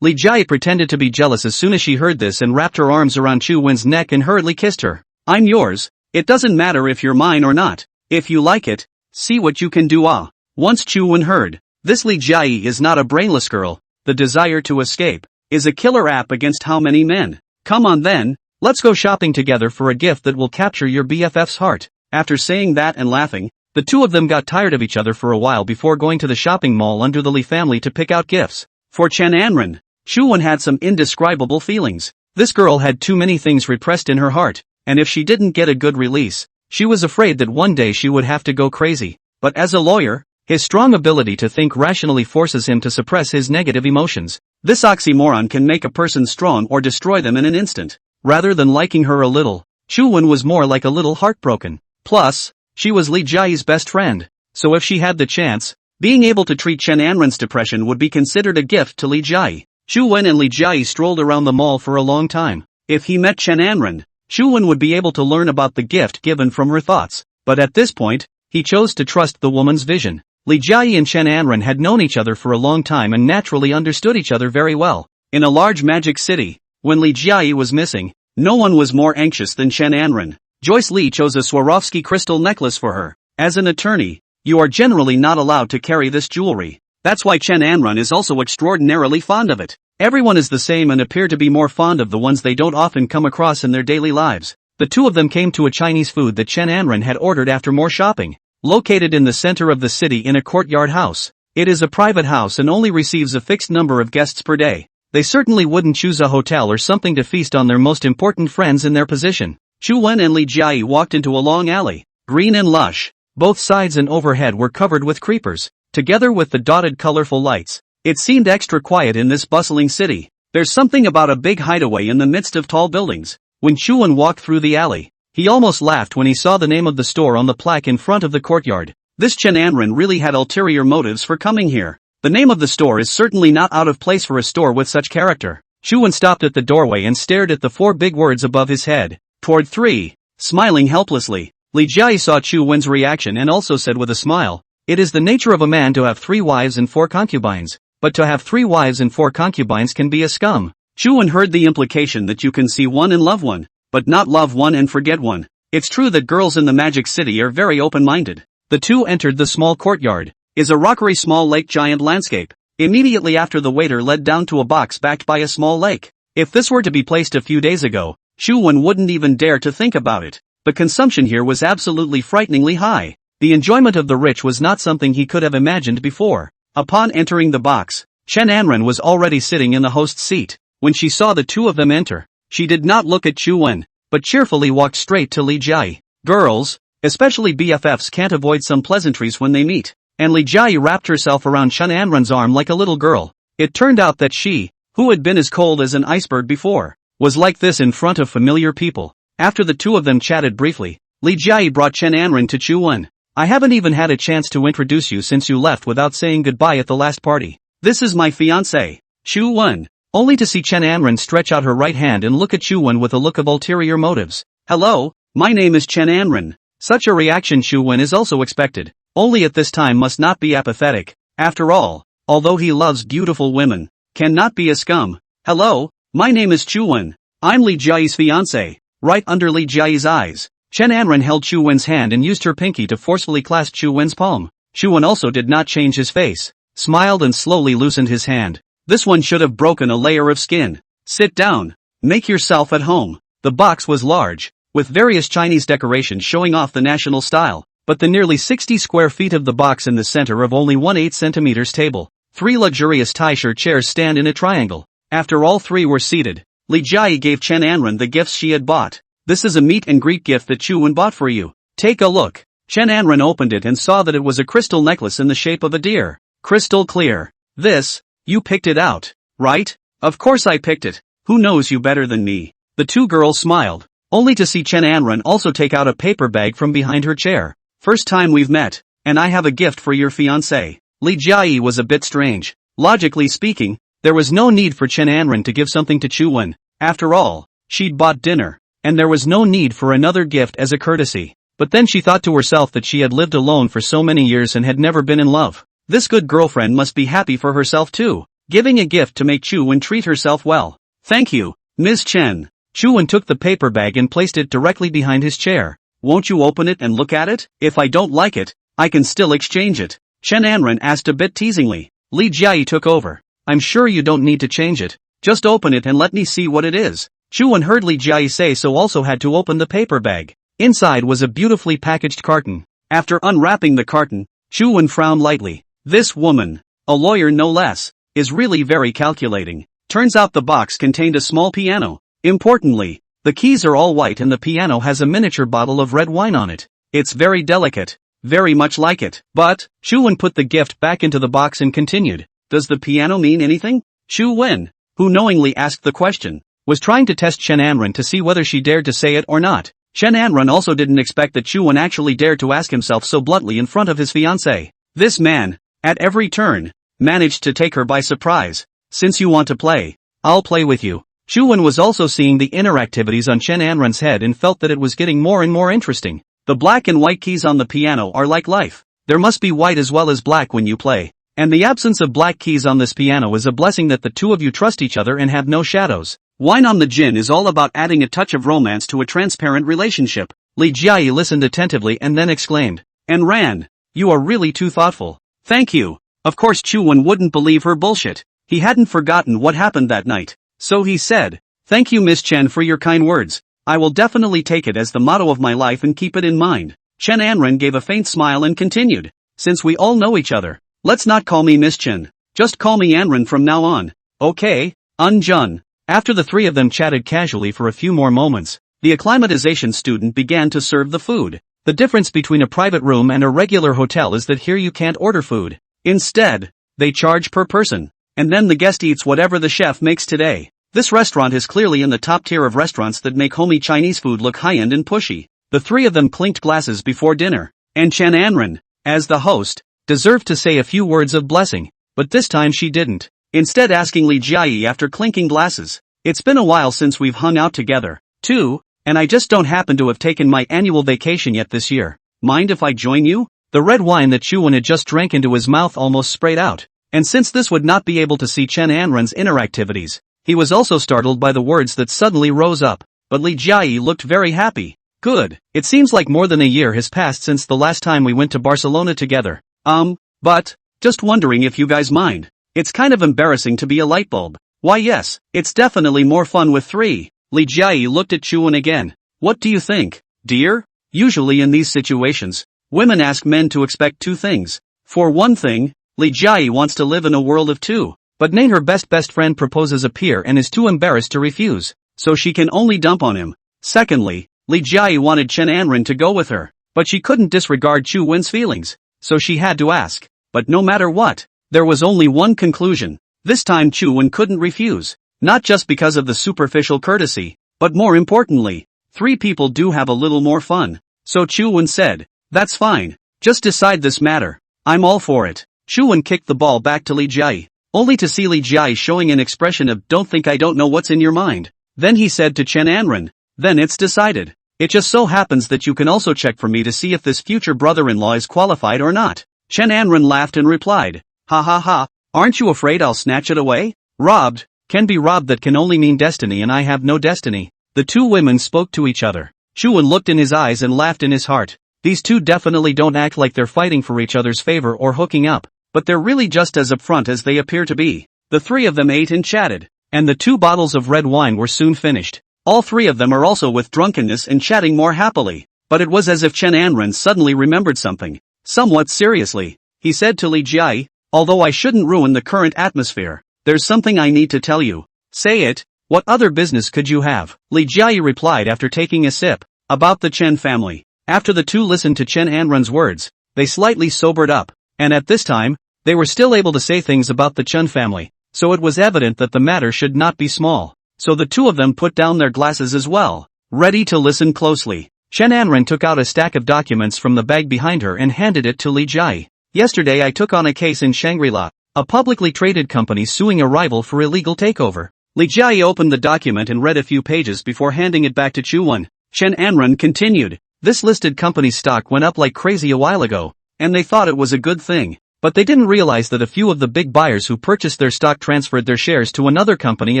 Li Jiayi pretended to be jealous as soon as she heard this and wrapped her arms around Chu Wen's neck and hurriedly kissed her. I'm yours. It doesn't matter if you're mine or not. If you like it, see what you can do. Once Chu Wen heard, this Li Jiayi is not a brainless girl. The desire to escape is a killer app against how many men. Come on then, let's go shopping together for a gift that will capture your BFF's heart. After saying that and laughing, the two of them got tired of each other for a while before going to the shopping mall under the Li family to pick out gifts. For Chen Anren, Chu Wen had some indescribable feelings. This girl had too many things repressed in her heart, and if she didn't get a good release, she was afraid that one day she would have to go crazy. But as a lawyer, his strong ability to think rationally forces him to suppress his negative emotions. This oxymoron can make a person strong or destroy them in an instant. Rather than liking her a little, Chu Wen was more like a little heartbroken. Plus, she was Li Jiayi's best friend, so if she had the chance, being able to treat Chen Anren's depression would be considered a gift to Li Jiayi. Chu Wen and Li Jiayi strolled around the mall for a long time. If he met Chen Anren, Chu Wen would be able to learn about the gift given from her thoughts, but at this point, he chose to trust the woman's vision. Li Jiayi and Chen Anren had known each other for a long time and naturally understood each other very well. In a large magic city, when Li Jiayi was missing, no one was more anxious than Chen Anren. Joyce Li chose a Swarovski crystal necklace for her. As an attorney, you are generally not allowed to carry this jewelry. That's why Chen Anren is also extraordinarily fond of it. Everyone is the same and appear to be more fond of the ones they don't often come across in their daily lives. The two of them came to a Chinese food that Chen Anren had ordered after more shopping. Located in the center of the city in a courtyard house. It is a private house and only receives a fixed number of guests per day. They certainly wouldn't choose a hotel or something to feast on their most important friends in their position. Chu Wen and Li Jiayi walked into a long alley, green and lush. Both sides and overhead were covered with creepers, together with the dotted colorful lights. It seemed extra quiet in this bustling city. There's something about a big hideaway in the midst of tall buildings. When Chu Wen walked through the alley, he almost laughed when he saw the name of the store on the plaque in front of the courtyard. This Chen Anren really had ulterior motives for coming here. The name of the store is certainly not out of place for a store with such character. Chu Wen stopped at the doorway and stared at the 4 big words above his head. Toward 3. Smiling helplessly. Li Jiayi saw Chu Wen's reaction and also said with a smile, it is the nature of a man to have 3 wives and 4 concubines, but to have 3 wives and 4 concubines can be a scum. Chu Wen heard the implication that you can see one and love one, but not love one and forget one. It's true that girls in the Magic City are very open-minded. The two entered the small courtyard. Is a rockery small lake giant landscape. Immediately after the waiter led down to a box backed by a small lake. If this were to be placed a few days ago, Chu Wen wouldn't even dare to think about it. The consumption here was absolutely frighteningly high. The enjoyment of the rich was not something he could have imagined before. Upon entering the box, Chen Anren was already sitting in the host's seat. When she saw the two of them enter, she did not look at Chu Wen, but cheerfully walked straight to Li Jiayi. Girls, especially BFFs, can't avoid some pleasantries when they meet. And Li Jiayi wrapped herself around Chen Anren's arm like a little girl. It turned out that she, who had been as cold as an iceberg before, was like this in front of familiar people. After the two of them chatted briefly, Li Jiayi brought Chen Anren to Chu Wen. I haven't even had a chance to introduce you since you left without saying goodbye at the last party. This is my fiancé, Chu Wen. Only to see Chen Anren stretch out her right hand and look at Chu Wen with a look of ulterior motives. Hello, my name is Chen Anren. Such a reaction Chu Wen is also expected. Only at this time must not be apathetic. After all, although he loves beautiful women, cannot be a scum. Hello, my name is Chu Wen. I'm Li Jiayi's fiancé. Right under Li Jiayi's eyes, Chen Anren held Chu Wen's hand and used her pinky to forcefully clasp Chu Wen's palm. Chu Wen also did not change his face, smiled and slowly loosened his hand. This one should have broken a layer of skin. Sit down. Make yourself at home. The box was large, with various Chinese decorations showing off the national style. But the nearly 60 square feet of the box in the center of only 1/8 centimeters table. 3 luxurious tie-shirt chairs stand in a triangle. After all 3 were seated, Li Jiayi gave Chen Anren the gifts she had bought. This is a meet and greet gift that Chu Wen bought for you. Take a look. Chen Anren opened it and saw that it was a crystal necklace in the shape of a deer. Crystal clear. This, you picked it out, right? Of course I picked it. Who knows you better than me? The two girls smiled, only to see Chen Anren also take out a paper bag from behind her chair. First time we've met, and I have a gift for your fiancé. Li Jiayi was a bit strange. Logically speaking, there was no need for Chen Anren to give something to Chu-wen. After all, she'd bought dinner, and there was no need for another gift as a courtesy. But then she thought to herself that she had lived alone for so many years and had never been in love. This good girlfriend must be happy for herself too, giving a gift to make Chu-wen treat herself well. Thank you, Ms. Chen. Chu-wen took the paper bag and placed it directly behind his chair. Won't you open it and look at it? If I don't like it, I can still exchange it. Chen Anren asked a bit teasingly. Li Jiayi took over. I'm sure you don't need to change it. Just open it and let me see what it is. Chu-wen heard Li Jiayi say so, also had to open the paper bag. Inside was a beautifully packaged carton. After unwrapping the carton, Chu-wen frowned lightly. This woman, a lawyer no less, is really very calculating. Turns out the box contained a small piano. Importantly, the keys are all white and the piano has a miniature bottle of red wine on it. It's very delicate. Very much like it. But, Chu-wen put the gift back into the box and continued. Does the piano mean anything? Chu-wen, who knowingly asked the question, was trying to test Chen Anren to see whether she dared to say it or not. Chen Anren also didn't expect that Chu-wen actually dared to ask himself so bluntly in front of his fiancée. This man, at every turn, managed to take her by surprise. Since you want to play, I'll play with you. Chu-wen was also seeing the inner activities on Chen Anren's head and felt that it was getting more and more interesting. The black and white keys on the piano are like life. There must be white as well as black when you play. And the absence of black keys on this piano is a blessing that the two of you trust each other and have no shadows. Wine on the Jin is all about adding a touch of romance to a transparent relationship. Li Jiayi listened attentively and then exclaimed. Anren, you are really too thoughtful. Thank you. Of course Chu-wen wouldn't believe her bullshit. He hadn't forgotten what happened that night. So he said, thank you Miss Chen for your kind words. I will definitely take it as the motto of my life and keep it in mind. Chen Anren gave a faint smile and continued. Since we all know each other, let's not call me Miss Chen. Just call me Anren from now on. Okay, Jun. After the three of them chatted casually for a few more moments, the acclimatization student began to serve the food. The difference between a private room and a regular hotel is that here you can't order food. Instead, they charge per person. And then the guest eats whatever the chef makes today. This restaurant is clearly in the top tier of restaurants that make homey Chinese food look high-end and pushy. The three of them clinked glasses before dinner, and Chen Anren, as the host, deserved to say a few words of blessing, but this time she didn't. Instead asking Li Jiayi after clinking glasses, it's been a while since we've hung out together, too, and I just don't happen to have taken my annual vacation yet this year. Mind if I join you? The red wine that Chu-wen had just drank into his mouth almost sprayed out, and since this would not be able to see Chen Anren's inner activities, he was also startled by the words that suddenly rose up, but Li Jiayi looked very happy. Good. It seems like more than a year has passed since the last time we went to Barcelona together. But, just wondering if you guys mind. It's kind of embarrassing to be a light bulb. Why yes, it's definitely more fun with three. Li Jiayi looked at Chu-wen again. What do you think, dear? Usually in these situations, women ask men to expect two things. For one thing, Li Jiayi wants to live in a world of two. But Nate, her best friend, proposes a peer and is too embarrassed to refuse, so she can only dump on him. Secondly, Li Jiayi wanted Chen Anren to go with her, but she couldn't disregard Chu-wen's feelings, so she had to ask. But no matter what, there was only one conclusion. This time Chu-wen couldn't refuse, not just because of the superficial courtesy, but more importantly, three people do have a little more fun. So Chu-wen said, that's fine, just decide this matter. I'm all for it. Chu-wen kicked the ball back to Li Jiayi, only to see Li Jiayi showing an expression of don't think I don't know what's in your mind. Then he said to Chen Anren, then it's decided. It just so happens that you can also check for me to see if this future brother-in-law is qualified or not. Chen Anren laughed and replied, ha ha ha, aren't you afraid I'll snatch it away? Robbed, can be robbed, that can only mean destiny, and I have no destiny. The two women spoke to each other. Chu-wen looked in his eyes and laughed in his heart. These two definitely don't act like they're fighting for each other's favor or hooking up, but they're really just as upfront as they appear to be. The three of them ate and chatted, and the 2 bottles of red wine were soon finished. All three of them are also with drunkenness and chatting more happily, but it was as if Chen Anren suddenly remembered something. Somewhat seriously, he said to Li Jiayi, although I shouldn't ruin the current atmosphere, there's something I need to tell you. Say it. What other business could you have? Li Jiayi replied after taking a sip. About the Chen family. After the two listened to Chen Anren's words, they slightly sobered up, and at this time, they were still able to say things about the Chen family, so it was evident that the matter should not be small. So the two of them put down their glasses as well, ready to listen closely. Chen Anren took out a stack of documents from the bag behind her and handed it to Li Jiayi. Yesterday I took on a case in Shangri-La. A publicly traded company suing a rival for illegal takeover. Li Jiayi opened the document and read a few pages before handing it back to Chuan. Chen Anren continued. This listed company's stock went up like crazy a while ago, and they thought it was a good thing. But they didn't realize that a few of the big buyers who purchased their stock transferred their shares to another company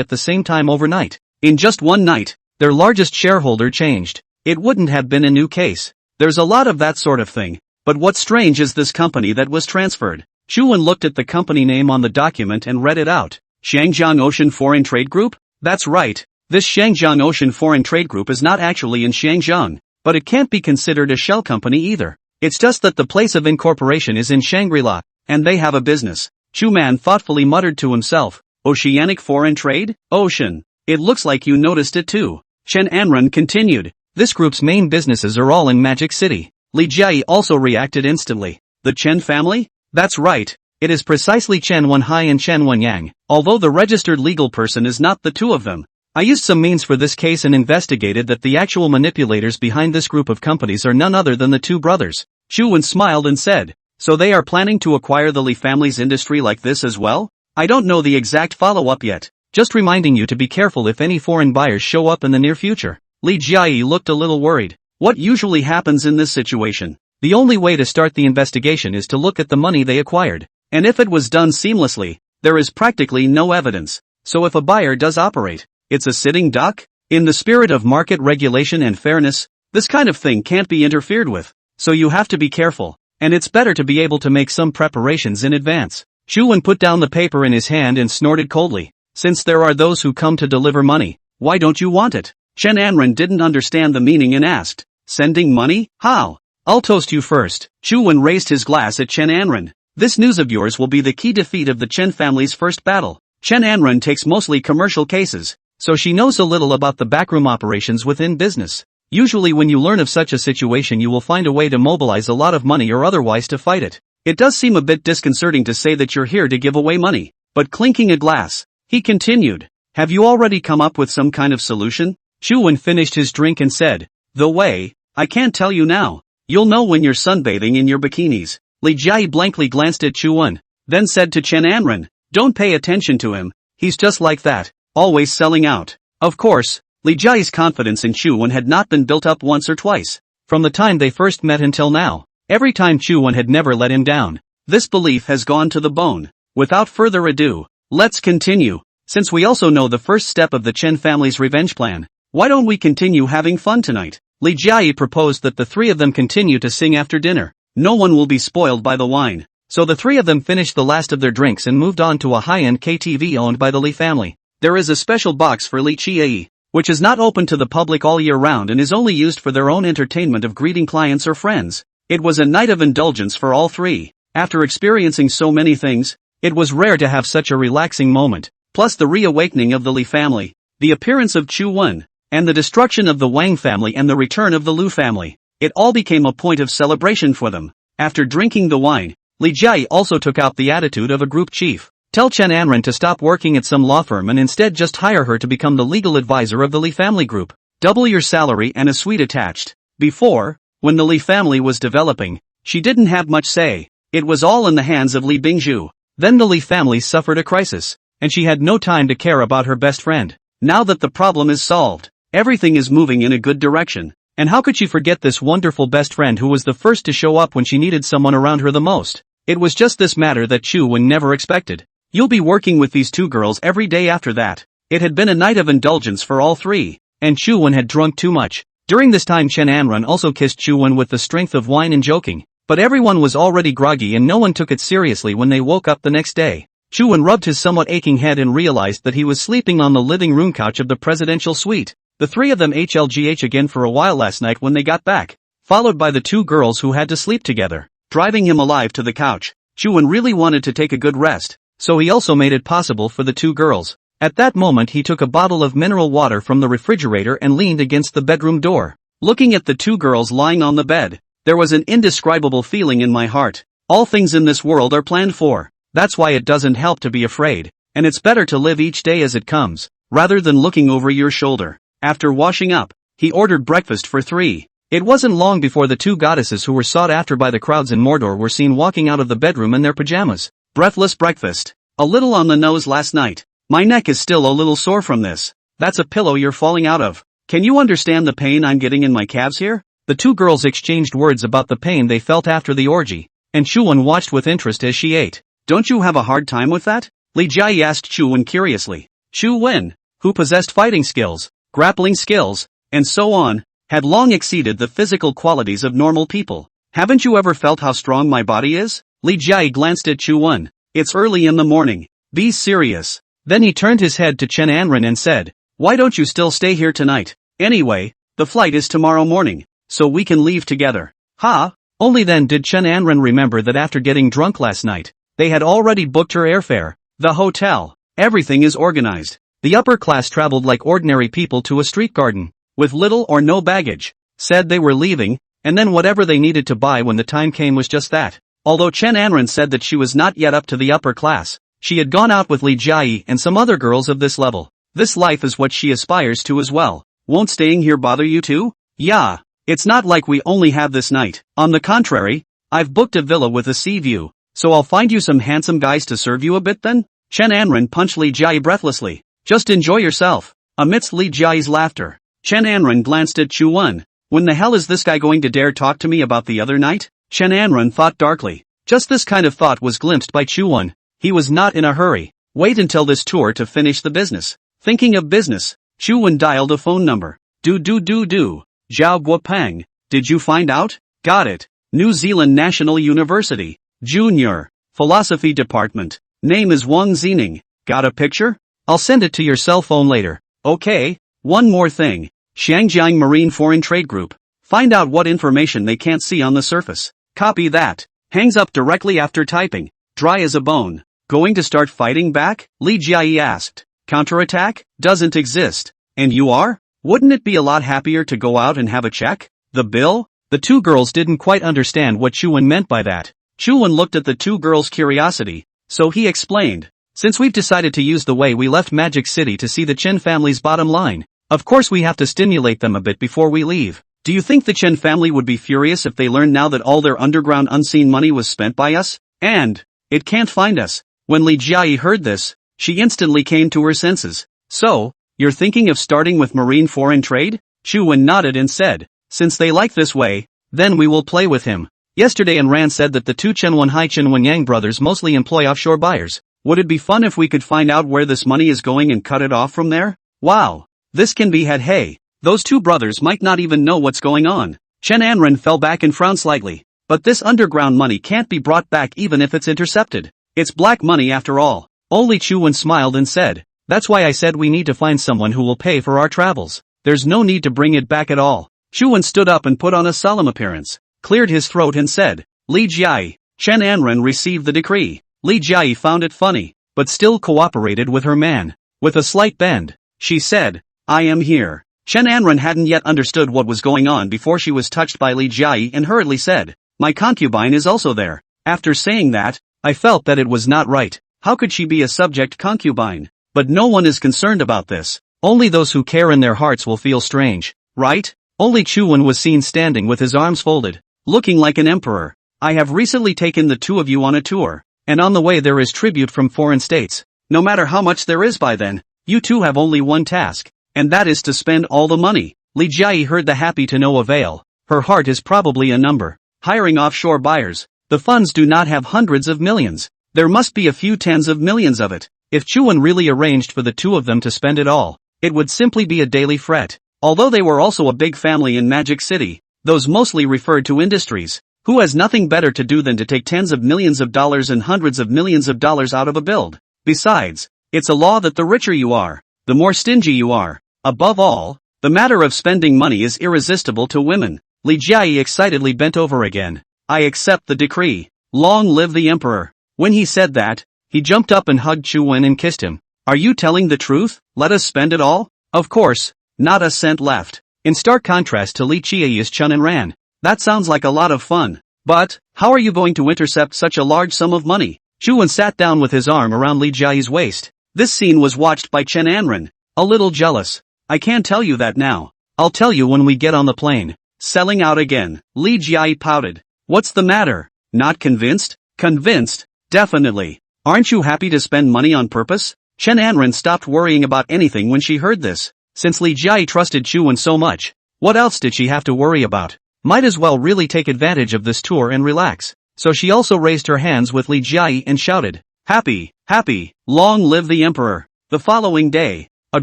at the same time overnight. In just one night, their largest shareholder changed. It wouldn't have been a new case. There's a lot of that sort of thing. But what's strange is this company that was transferred. Chuan looked at the company name on the document and read it out. Shangjiang Ocean Foreign Trade Group? That's right. This Shangjiang Ocean Foreign Trade Group is not actually in Shangjiang, but it can't be considered a shell company either. It's just that the place of incorporation is in Shangri-La, and they have a business. Chu Man thoughtfully muttered to himself. Oceanic Foreign Trade? Ocean. It looks like you noticed it too. Chen Anren continued. This group's main businesses are all in Magic City. Li Jiayi also reacted instantly. The Chen family? That's right. It is precisely Chen Wenhai and Chen Wenyang, although the registered legal person is not the two of them. I used some means for this case and investigated that the actual manipulators behind this group of companies are none other than the two brothers. Chu Wen smiled and said, so they are planning to acquire the Li family's industry like this as well? I don't know the exact follow-up yet, just reminding you to be careful if any foreign buyers show up in the near future. Li Jiayi looked a little worried. What usually happens in this situation? The only way to start the investigation is to look at the money they acquired. And if it was done seamlessly, there is practically no evidence. So if a buyer does operate, it's a sitting duck? In the spirit of market regulation and fairness, this kind of thing can't be interfered with. So you have to be careful, and it's better to be able to make some preparations in advance. Chuan put down the paper in his hand and snorted coldly. Since there are those who come to deliver money, why don't you want it? Chen Anren didn't understand the meaning and asked, sending money? How? I'll toast you first. Chuan raised his glass at Chen Anren. This news of yours will be the key defeat of the Chen family's first battle. Chen Anren takes mostly commercial cases, so she knows a little about the backroom operations within business. Usually when you learn of such a situation you will find a way to mobilize a lot of money or otherwise to fight it. It does seem a bit disconcerting to say that you're here to give away money, but clinking a glass, he continued. Have you already come up with some kind of solution? Chuan finished his drink and said, the way, I can't tell you now. You'll know when you're sunbathing in your bikinis. Li Jiayi blankly glanced at Chuan, then said to Chen Anren, don't pay attention to him, he's just like that, always selling out. Of course, Li Jiayi's confidence in Chuan had not been built up once or twice. From the time they first met until now, every time Chuan had never let him down. This belief has gone to the bone. Without further ado, let's continue. Since we also know the first step of the Chen family's revenge plan, why don't we continue having fun tonight? Li Jiayi proposed that the three of them continue to sing after dinner. No one will be spoiled by the wine. So the three of them finished the last of their drinks and moved on to a high-end KTV owned by the Li family. There is a special box for Li Jiayi, which is not open to the public all year round and is only used for their own entertainment of greeting clients or friends. It was a night of indulgence for all three. After experiencing so many things, it was rare to have such a relaxing moment. Plus the reawakening of the Li family, the appearance of Chu Wen, and the destruction of the Wang family and the return of the Lu family. It all became a point of celebration for them. After drinking the wine, Li Jiayi also took out the attitude of a group chief. Tell Chen Anren to stop working at some law firm and instead just hire her to become the legal advisor of the Li family group. Double your salary and a suite attached. Before, when the Li family was developing, she didn't have much say. It was all in the hands of Li Bingzhu. Then the Li family suffered a crisis, and she had no time to care about her best friend. Now that the problem is solved, everything is moving in a good direction. And how could she forget this wonderful best friend who was the first to show up when she needed someone around her the most? It was just this matter that Chu Wen never expected. You'll be working with these two girls every day after that. It had been a night of indulgence for all three, and Chu Wen had drunk too much. During this time Chen Anren also kissed Chu Wen with the strength of wine and joking, but everyone was already groggy and no one took it seriously when they woke up the next day. Chu Wen rubbed his somewhat aching head and realized that he was sleeping on the living room couch of the presidential suite. The three of them HLGH again for a while last night when they got back, followed by the two girls who had to sleep together, driving him alive to the couch. Chu Wen really wanted to take a good rest, so he also made it possible for the two girls. At that moment he took a bottle of mineral water from the refrigerator and leaned against the bedroom door. Looking at the two girls lying on the bed, there was an indescribable feeling in my heart. All things in this world are planned for. That's why it doesn't help to be afraid, and it's better to live each day as it comes, rather than looking over your shoulder. After washing up, he ordered breakfast for three. It wasn't long before the two goddesses who were sought after by the crowds in Mordor were seen walking out of the bedroom in their pajamas. Breathless breakfast. A little on the nose last night. My neck is still a little sore from this. That's a pillow you're falling out of. Can you understand the pain I'm getting in my calves here? The two girls exchanged words about the pain they felt after the orgy, and Chuan watched with interest as she ate. Don't you have a hard time with that? Li Jiayi asked Chuan curiously. Chuan, who possessed fighting skills, grappling skills, and so on, had long exceeded the physical qualities of normal people. Haven't you ever felt how strong my body is? Li Jiayi glanced at Chuan. It's early in the morning. Be serious. Then he turned his head to Chen Anren and said, why don't you still stay here tonight? Anyway, the flight is tomorrow morning, so we can leave together. Ha! Only then did Chen Anren remember that after getting drunk last night, they had already booked her airfare, the hotel. Everything is organized. The upper class traveled like ordinary people to a street garden, with little or no baggage, said they were leaving, and then whatever they needed to buy when the time came was just that. Although Chen Anren said that she was not yet up to the upper class, she had gone out with Li Jiayi and some other girls of this level. This life is what she aspires to as well. Won't staying here bother you too? Yeah. It's not like we only have this night. On the contrary, I've booked a villa with a sea view, so I'll find you some handsome guys to serve you a bit then? Chen Anren punched Li Jiayi breathlessly. Just enjoy yourself. Amidst Li Jiayi's laughter, Chen Anren glanced at Chuan. When the hell is this guy going to dare talk to me about the other night? Chen Anren thought darkly. Just this kind of thought was glimpsed by Chuan. He was not in a hurry. Wait until this tour to finish the business. Thinking of business, Chuan dialed a phone number. Do. Zhao Guopang. Did you find out? Got it. New Zealand National University. Junior. Philosophy Department. Name is Wang Zining. Got a picture? I'll send it to your cell phone later. Okay. One more thing. Shangjiang Marine Foreign Trade Group. Find out what information they can't see on the surface. Copy that. Hangs up directly after typing. Dry as a bone. Going to start fighting back? Li Jiayi asked. Counterattack? Doesn't exist. And you are? Wouldn't it be a lot happier to go out and have a check? The bill? The two girls didn't quite understand what Chuan meant by that. Chuan looked at the two girls' curiosity, so he explained. Since we've decided to use the way we left Magic City to see the Chen family's bottom line, of course we have to stimulate them a bit before we leave. Do you think the Chen family would be furious if they learned now that all their underground unseen money was spent by us? And it can't find us. When Li Jiayi heard this, she instantly came to her senses. So, you're thinking of starting with marine foreign trade? Chuan nodded and said, since they like this way, then we will play with him. Yesterday Anran said that the two Chen Wenhai Chen Wenyang brothers mostly employ offshore buyers. Would it be fun if we could find out where this money is going and cut it off from there? Wow. This can be had. Hey. Those two brothers might not even know what's going on. Chen Anren fell back and frowned slightly. But this underground money can't be brought back even if it's intercepted. It's black money after all. Only Chuan smiled and said, that's why I said we need to find someone who will pay for our travels. There's no need to bring it back at all. Chuan stood up and put on a solemn appearance, cleared his throat and said, Li Jiayi. Chen Anren received the decree. Li Jiayi found it funny, but still cooperated with her man. With a slight bend, she said, I am here. Chen Anren hadn't yet understood what was going on before she was touched by Li Jiayi and hurriedly said, my concubine is also there. After saying that, I felt that it was not right. How could she be a subject concubine? But no one is concerned about this. Only those who care in their hearts will feel strange, right? Only Chuan was seen standing with his arms folded, looking like an emperor. I have recently taken the two of you on a tour, and on the way there is tribute from foreign states. No matter how much there is by then, you two have only one task, and that is to spend all the money. Li Jiayi heard the happy to no avail. Her heart is probably a number. Hiring offshore buyers. The funds do not have hundreds of millions. There must be a few tens of millions of it. If Chuan really arranged for the two of them to spend it all, it would simply be a daily fret. Although they were also a big family in Magic City, those mostly referred to industries, who has nothing better to do than to take tens of millions of dollars and hundreds of millions of dollars out of a build. Besides, it's a law that the richer you are, the more stingy you are. Above all, the matter of spending money is irresistible to women. Li Jiayi excitedly bent over again. I accept the decree. Long live the emperor. When he said that, he jumped up and hugged Chuan and kissed him. Are you telling the truth? Let us spend it all? Of course, not a cent left. In stark contrast to Li Jiayi's Chen Anran. That sounds like a lot of fun. But, how are you going to intercept such a large sum of money? Chuan sat down with his arm around Li Jiayi's waist. This scene was watched by Chen Anren. A little jealous. I can't tell you that now. I'll tell you when we get on the plane. Selling out again. Li Jiayi pouted. What's the matter? Not convinced? Convinced? Definitely. Aren't you happy to spend money on purpose? Chen Anren stopped worrying about anything when she heard this. Since Li Jiai trusted Chuan so much, what else did she have to worry about? Might as well really take advantage of this tour and relax. So she also raised her hands with Li Jiai and shouted, "Happy, happy, long live the emperor." The following day, a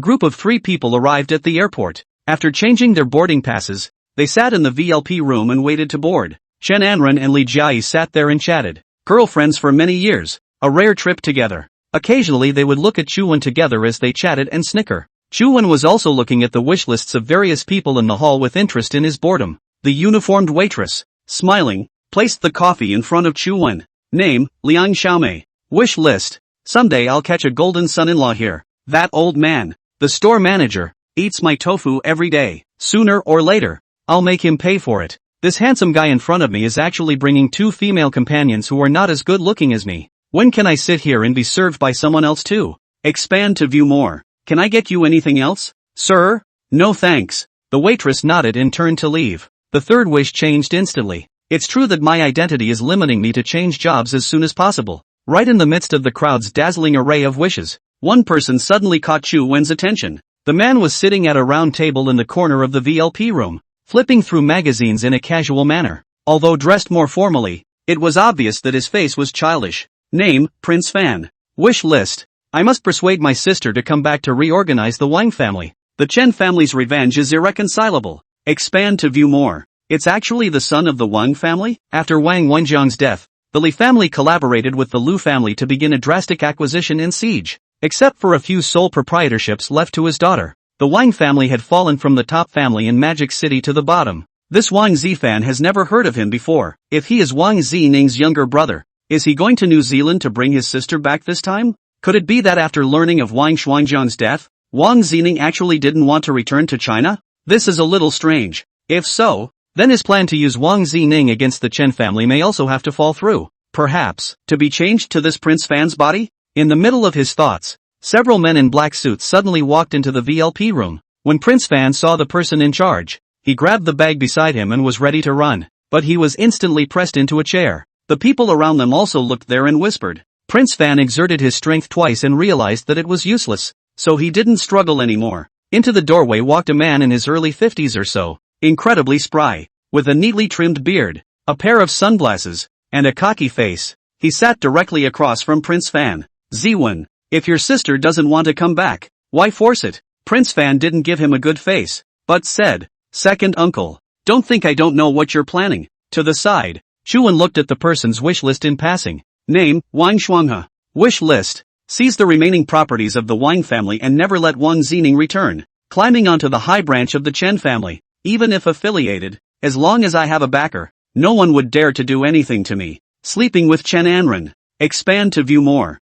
group of 3 people arrived at the airport. After changing their boarding passes, they sat in the VLP room and waited to board. Chen Anren and Li Jiai sat there and chatted. Girlfriends for many years, a rare trip together. Occasionally they would look at Chuan together as they chatted and snicker. Chuan was also looking at the wish lists of various people in the hall with interest in his boredom. The uniformed waitress, smiling, placed the coffee in front of Chuan. Name, Liang Xiaomei. Wish list, someday I'll catch a golden son-in-law here. That old man, the store manager, eats my tofu every day. Sooner or later, I'll make him pay for it. This handsome guy in front of me is actually bringing 2 female companions who are not as good looking as me. When can I sit here and be served by someone else too? Expand to view more. Can I get you anything else, sir? No thanks. The waitress nodded and turned to leave. The third wish changed instantly. It's true that my identity is limiting me to change jobs as soon as possible. Right in the midst of the crowd's dazzling array of wishes, one person suddenly caught Chu Wen's attention. The man was sitting at a round table in the corner of the VLP room, flipping through magazines in a casual manner. Although dressed more formally, it was obvious that his face was childish. Name, Prince Fan. Wish list. I must persuade my sister to come back to reorganize the Wang family. The Chen family's revenge is irreconcilable. Expand to view more. It's actually the son of the Wang family? After Wang Wenjiang's death, the Li family collaborated with the Lu family to begin a drastic acquisition and siege. Except for a few sole proprietorships left to his daughter, the Wang family had fallen from the top family in Magic City to the bottom. This Wang Zifan has never heard of him before. If he is Wang Zining's younger brother, is he going to New Zealand to bring his sister back this time? Could it be that after learning of Wang Shuangjiang's death, Wang Zining actually didn't want to return to China? This is a little strange. If so, then his plan to use Wang Zining against the Chen family may also have to fall through. Perhaps, to be changed to this Prince Fan's body? In the middle of his thoughts, several men in black suits suddenly walked into the VLP room. When Prince Fan saw the person in charge, he grabbed the bag beside him and was ready to run. But he was instantly pressed into a chair. The people around them also looked there and whispered. Prince Fan exerted his strength twice and realized that it was useless, so he didn't struggle anymore. Into the doorway walked a man in his early 50s or so, incredibly spry, with a neatly trimmed beard, a pair of sunglasses, and a cocky face. He sat directly across from Prince Fan. Ziwen, if your sister doesn't want to come back, why force it? Prince Fan didn't give him a good face, but said, "Second uncle, don't think I don't know what you're planning." To the side, Chuan looked at the person's wish list in passing. Name, Wang Shuanghe. Wish list. Seize the remaining properties of the Wang family and never let Wang Zining return. Climbing onto the high branch of the Chen family, even if affiliated, as long as I have a backer, no one would dare to do anything to me. Sleeping with Chen Anren. Expand to view more.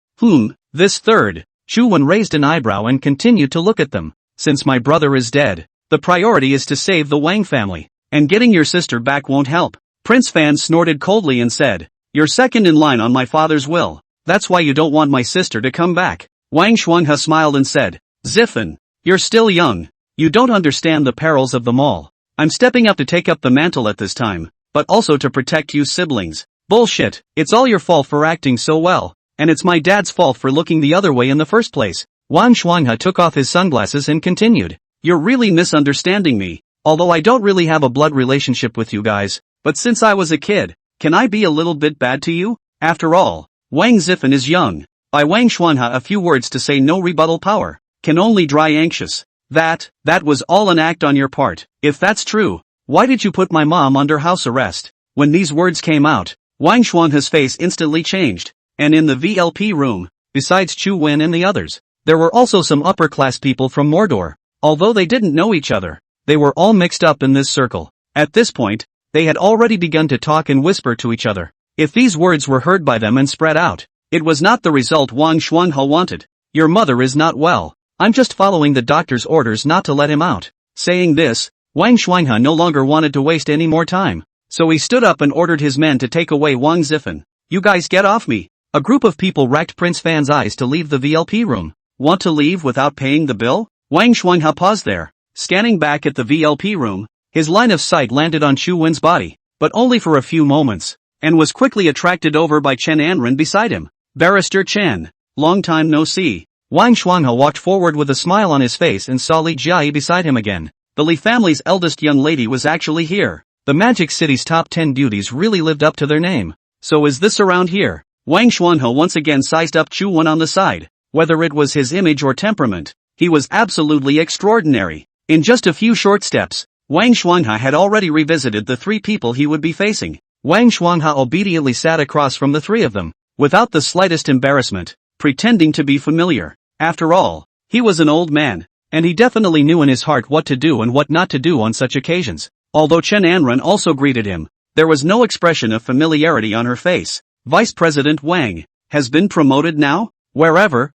This third. Chuan raised an eyebrow and continued to look at them. Since my brother is dead, the priority is to save the Wang family, and getting your sister back won't help. Prince Fan snorted coldly and said, "You're second in line on my father's will. That's why you don't want my sister to come back." Wang Shuanghe smiled and said, "Zifen, you're still young. You don't understand the perils of the mall. I'm stepping up to take up the mantle at this time, but also to protect you siblings." Bullshit, it's all your fault for acting so well, and it's my dad's fault for looking the other way in the first place. Wang Shuanghe took off his sunglasses and continued, "You're really misunderstanding me. Although I don't really have a blood relationship with you guys, but since I was a kid, can I be a little bit bad to you? After all, Wang Zifen is young." By Wang Shuanghe a few words to say no rebuttal power, can only dry anxious. That was all an act on your part. If that's true, why did you put my mom under house arrest? When these words came out, Wang Shuanghe's face instantly changed, and in the VLP room, besides Chu Wen and the others, there were also some upper-class people from Mordor. Although they didn't know each other, they were all mixed up in this circle. At this point, they had already begun to talk and whisper to each other. If these words were heard by them and spread out, it was not the result Wang Shuanghe wanted. "Your mother is not well. I'm just following the doctor's orders not to let him out." Saying this, Wang Shuanghe no longer wanted to waste any more time, so he stood up and ordered his men to take away Wang Zifen. "You guys get off me." A group of people racked Prince Fan's eyes to leave the VLP room. "Want to leave without paying the bill?" Wang Shuanghe paused there, scanning back at the VLP room. His line of sight landed on Chu Wen's body, but only for a few moments, and was quickly attracted over by Chen Anren beside him. Barrister Chen. Long time no see. Wang Shuanghe walked forward with a smile on his face and saw Li Jiayi beside him again. The Li family's eldest young lady was actually here. The Magic City's top 10 beauties really lived up to their name. So is this around here? Wang Shuanghe once again sized up Chu Wen on the side. Whether it was his image or temperament, he was absolutely extraordinary. In just a few short steps, Wang Shuanghe had already revisited the 3 people he would be facing. Wang Shuanghe obediently sat across from the 3 of them, without the slightest embarrassment, pretending to be familiar. After all, he was an old man, and he definitely knew in his heart what to do and what not to do on such occasions. Although Chen Anren also greeted him, there was no expression of familiarity on her face. Vice President Wang has been promoted now? Wherever,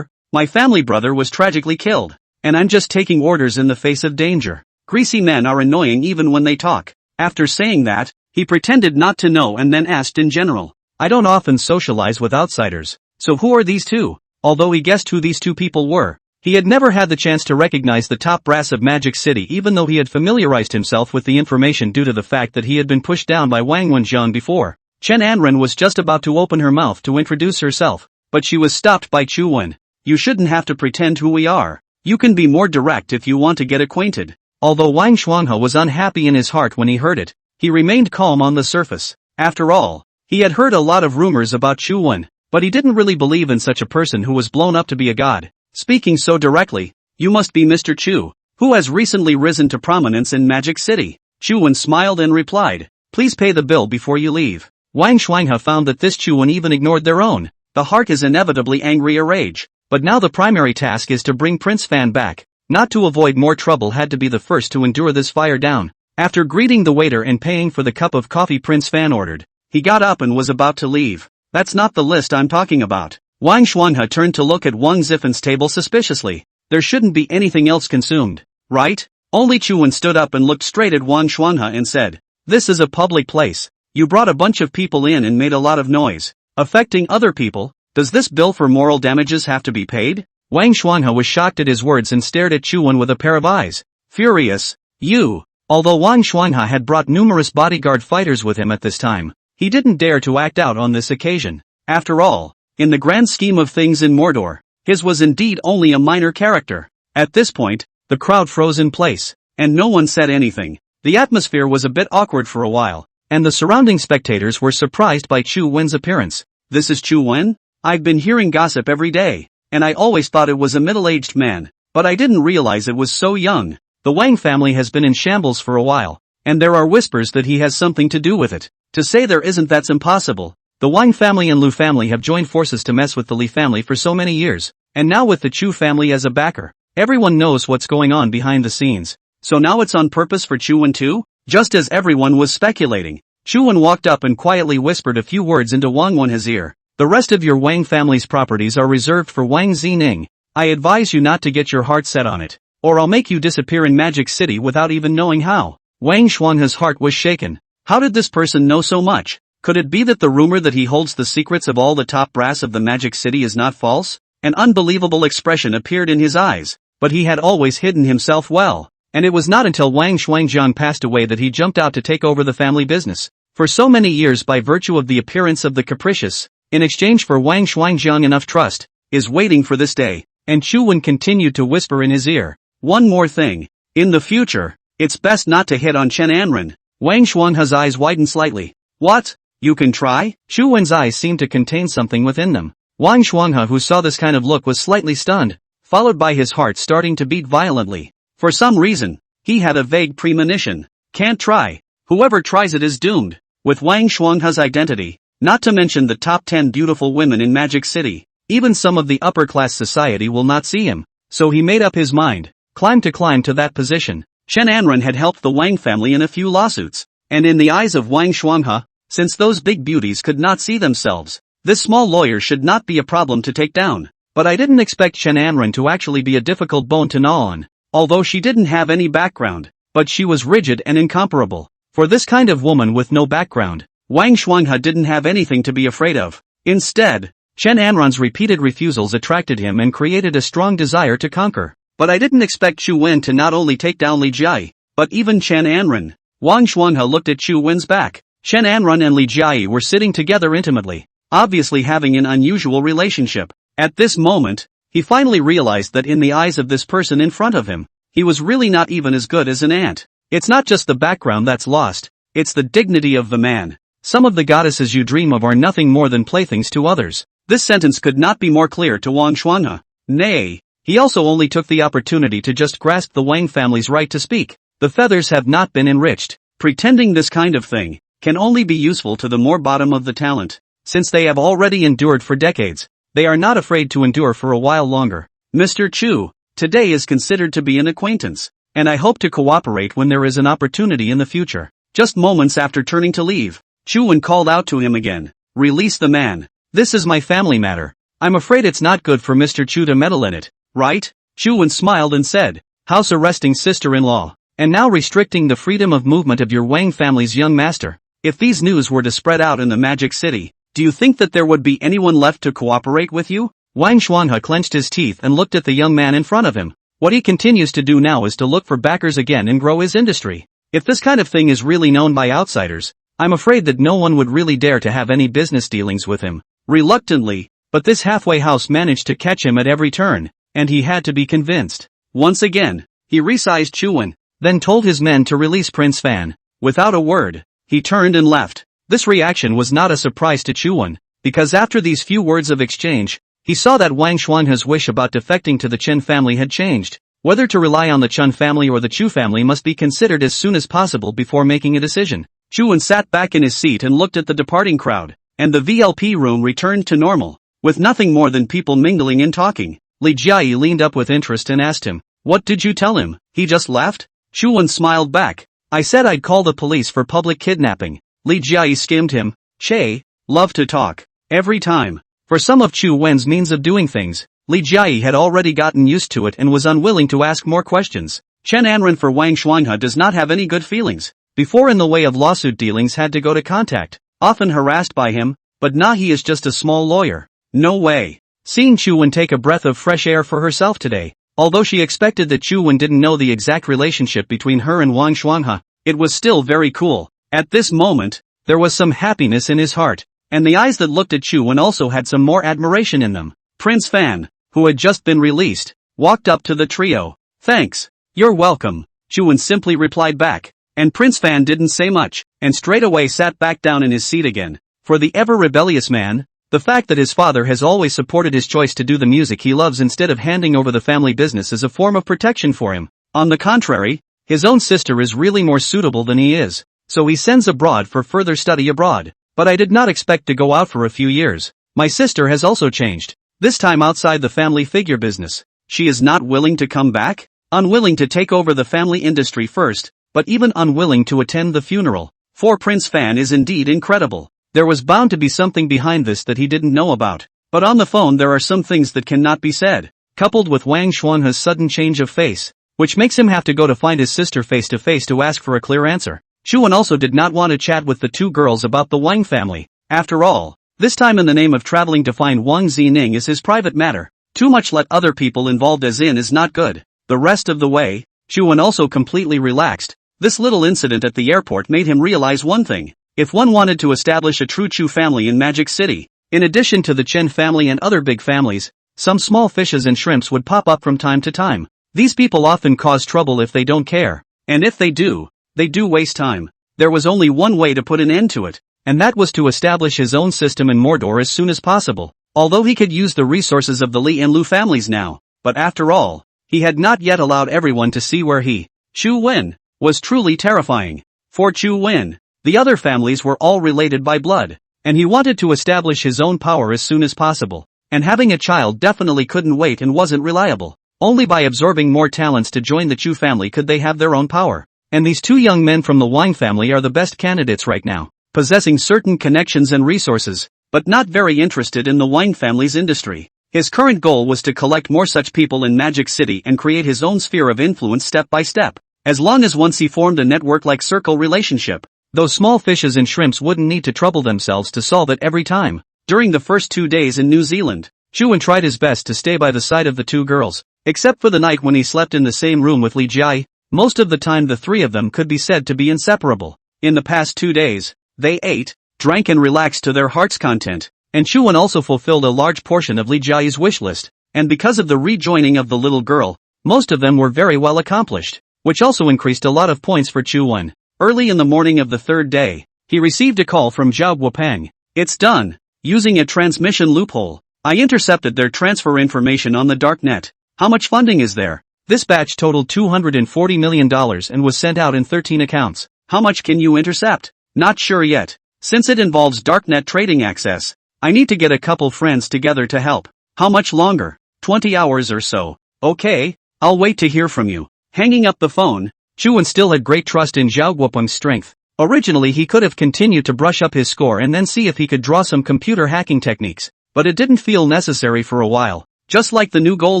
my family brother was tragically killed, and I'm just taking orders in the face of danger. Greasy men are annoying even when they talk. After saying that, he pretended not to know and then asked in general. I don't often socialize with outsiders, so who are these 2? Although he guessed who these 2 people were, he had never had the chance to recognize the top brass of Magic City even though he had familiarized himself with the information due to the fact that he had been pushed down by Wang Wenjiang before. Chen Anren was just about to open her mouth to introduce herself, but she was stopped by Chu Wen. You shouldn't have to pretend who we are. You can be more direct if you want to get acquainted. Although Wang Shuanghe was unhappy in his heart when he heard it, he remained calm on the surface. After all, he had heard a lot of rumors about Chu Wen, but he didn't really believe in such a person who was blown up to be a god. Speaking so directly, you must be Mr. Chu, who has recently risen to prominence in Magic City. Chu Wen smiled and replied, please pay the bill before you leave. Wang Shuanghe found that this Chu Wen even ignored their own. The heart is inevitably angry or rage, but now the primary task is to bring Prince Fan back. Not to avoid more trouble had to be the first to endure this fire down. After greeting the waiter and paying for the cup of coffee Prince Fan ordered, he got up and was about to leave. That's not the list I'm talking about. Wang Shuanghe turned to look at Wang Zifen's table suspiciously. There shouldn't be anything else consumed, right? Only Chu Wen stood up and looked straight at Wang Shuanghe and said, this is a public place. You brought a bunch of people in and made a lot of noise, affecting other people. Does this bill for moral damages have to be paid? Wang Shuanghe was shocked at his words and stared at Chu Wen with a pair of eyes. Furious. You. Although Wang Shuanghe had brought numerous bodyguard fighters with him at this time, he didn't dare to act out on this occasion. After all, in the grand scheme of things in Mordor, his was indeed only a minor character. At this point, the crowd froze in place, and no one said anything. The atmosphere was a bit awkward for a while, and the surrounding spectators were surprised by Chu Wen's appearance. This is Chu Wen? I've been hearing gossip every day, and I always thought it was a middle-aged man, but I didn't realize it was so young. The Wang family has been in shambles for a while, and there are whispers that he has something to do with it. To say there isn't, that's impossible. The Wang family and Lu family have joined forces to mess with the Li family for so many years, and now with the Chu family as a backer, everyone knows what's going on behind the scenes. So now it's on purpose for Chu Wen too? Just as everyone was speculating, Chu Wen walked up and quietly whispered a few words into Wang Wenhe's ear. The rest of your Wang family's properties are reserved for Wang Zining. I advise you not to get your heart set on it, or I'll make you disappear in Magic City without even knowing how. Wang Shuanghe's heart was shaken. How did this person know so much? Could it be that the rumor that he holds the secrets of all the top brass of the Magic City is not false? An unbelievable expression appeared in his eyes, but he had always hidden himself well, and it was not until Wang Shuangjiang passed away that he jumped out to take over the family business. For so many years, by virtue of the appearance of the capricious, in exchange for Wang Shuangjiang enough trust, is waiting for this day, and Chu Wen continued to whisper in his ear. One more thing. In the future, it's best not to hit on Chen Anren. Wang Shuanghe's eyes widened slightly. What? You can try? Chu Wen's eyes seemed to contain something within them. Wang Shuanghe, who saw this kind of look, was slightly stunned, followed by his heart starting to beat violently. For some reason, he had a vague premonition. Can't try. Whoever tries it is doomed. With Wang Shuanghe's identity, not to mention the top 10 beautiful women in Magic City, even some of the upper-class society will not see him. So he made up his mind. Climb to that position. Chen Anren had helped the Wang family in a few lawsuits, and in the eyes of Wang Shuanghe, since those big beauties could not see themselves, this small lawyer should not be a problem to take down. But I didn't expect Chen Anren to actually be a difficult bone to gnaw on. Although she didn't have any background, but she was rigid and incomparable. For this kind of woman with no background, Wang Shuanghe didn't have anything to be afraid of. Instead, Chen Anren's repeated refusals attracted him and created a strong desire to conquer. But I didn't expect Chu Wen to not only take down Li Jiayi, but even Chen Anren. Wang Shuanghe looked at Chu Wen's back. Chen Anren and Li Jiayi were sitting together intimately. obviously having an unusual relationship. At this moment, he finally realized that in the eyes of this person in front of him, he was really not even as good as an ant. It's not just the background that's lost, it's the dignity of the man. Some of the goddesses you dream of are nothing more than playthings to others. This sentence could not be more clear to Wang Xuanhe. Nay, he also only took the opportunity to just grasp the Wang family's right to speak. The feathers have not been enriched. Pretending this kind of thing can only be useful to the more bottom of the talent. Since they have already endured for decades, they are not afraid to endure for a while longer. Mr. Chu, today is considered to be an acquaintance, and I hope to cooperate when there is an opportunity in the future. Just moments after turning to leave, Chu Wen called out to him again. Release the man. This is my family matter. I'm afraid it's not good for Mr. Chu to meddle in it, right? Chu Wen smiled and said, house arresting sister-in-law, and now restricting the freedom of movement of your Wang family's young master. If these news were to spread out in the Magic City, do you think that there would be anyone left to cooperate with you? Wang Xuanhe clenched his teeth and looked at the young man in front of him. What he continues to do now is to look for backers again and grow his industry. If this kind of thing is really known by outsiders, I'm afraid that no one would really dare to have any business dealings with him. Reluctantly, but this halfway house managed to catch him at every turn, and he had to be convinced. Once again, he resized Chu Wen, then told his men to release Prince Fan. Without a word, he turned and left. This reaction was not a surprise to Chu Wen, because after these few words of exchange, he saw that Wang Xuanhe's wish about defecting to the Chen family had changed. Whether to rely on the Chen family or the Chu family must be considered as soon as possible before making a decision. Chu Wen sat back in his seat and looked at the departing crowd, and the VLP room returned to normal, with nothing more than people mingling and talking. Li Jiayi leaned up with interest and asked him, what did you tell him? He just left? Chu Wen smiled back. I said I'd call the police for public kidnapping. Li Jiayi skimmed him. Che, love to talk. Every time. For some of Chu Wen's means of doing things, Li Jiayi had already gotten used to it and was unwilling to ask more questions. Chen Anren for Wang Xuanhe does not have any good feelings. Before in the way of lawsuit dealings had to go to contact, often harassed by him, but now he is just a small lawyer. No way. Seeing Chu Wen take a breath of fresh air for herself today, although she expected that Chu Wen didn't know the exact relationship between her and Wang Xuanhe, it was still very cool. At this moment, there was some happiness in his heart, and the eyes that looked at Chu Wen also had some more admiration in them. Prince Fan, who had just been released, walked up to the trio. Thanks. You're welcome, Chu Wen simply replied back, and Prince Fan didn't say much, and straight away sat back down in his seat again. For the ever-rebellious man, the fact that his father has always supported his choice to do the music he loves instead of handing over the family business is a form of protection for him. On the contrary, his own sister is really more suitable than he is, so he sends abroad for further study abroad. But I did not expect to go out for a few years. My sister has also changed, this time outside the family figure business. She is not willing to come back? Unwilling to take over the family industry first, but even unwilling to attend the funeral. For Prince Fan is indeed incredible. There was bound to be something behind this that he didn't know about. But on the phone there are some things that cannot be said, coupled with Wang Xuanhe's sudden change of face, which makes him have to go to find his sister face to face to ask for a clear answer. Chu Wen also did not want to chat with the two girls about the Wang family. After all, this time in the name of traveling to find Wang Zining is his private matter. Too much let other people involved as in is not good. The rest of the way, Chu Wen also completely relaxed. This little incident at the airport made him realize one thing. If one wanted to establish a true Chu family in Magic City, in addition to the Chen family and other big families, some small fishes and shrimps would pop up from time to time. These people often cause trouble if they don't care, and if they do waste time. There was only one way to put an end to it, and that was to establish his own system in Mordor as soon as possible. Although he could use the resources of the Li and Lu families now, but after all, he had not yet allowed everyone to see where he, Chu Wen, was truly terrifying. For Chu Wen, the other families were all related by blood, and he wanted to establish his own power as soon as possible, and having a child definitely couldn't wait and wasn't reliable. Only by absorbing more talents to join the Chu family could they have their own power. And these two young men from the Wang family are the best candidates right now, possessing certain connections and resources, but not very interested in the Wang family's industry. His current goal was to collect more such people in Magic City and create his own sphere of influence step by step. As long as once he formed a network-like circle relationship, those small fishes and shrimps wouldn't need to trouble themselves to solve it every time. During the first 2 days in New Zealand, Chu Wen tried his best to stay by the side of the two girls, except for the night when he slept in the same room with Li Jiayi. Most of the time the three of them could be said to be inseparable. In the past 2 days, they ate, drank and relaxed to their heart's content. and Chuan also fulfilled a large portion of Li Jiayi's wish list, and because of the rejoining of the little girl, most of them were very well accomplished, which also increased a lot of points for Chuan. Early in the morning of the third day, he received a call from Zhao Guopeng. It's done. Using a transmission loophole, I intercepted their transfer information on the darknet. How much funding is there? This batch totaled $240 million and was sent out in 13 accounts. How much can you intercept? Not sure yet. Since it involves darknet trading access, I need to get a couple friends together to help. How much longer? 20 hours or so. Okay, I'll wait to hear from you. Hanging up the phone, Chuan still had great trust in Zhao Guopeng's strength. Originally he could have continued to brush up his score and then see if he could draw some computer hacking techniques, but it didn't feel necessary for a while. Just like the new goal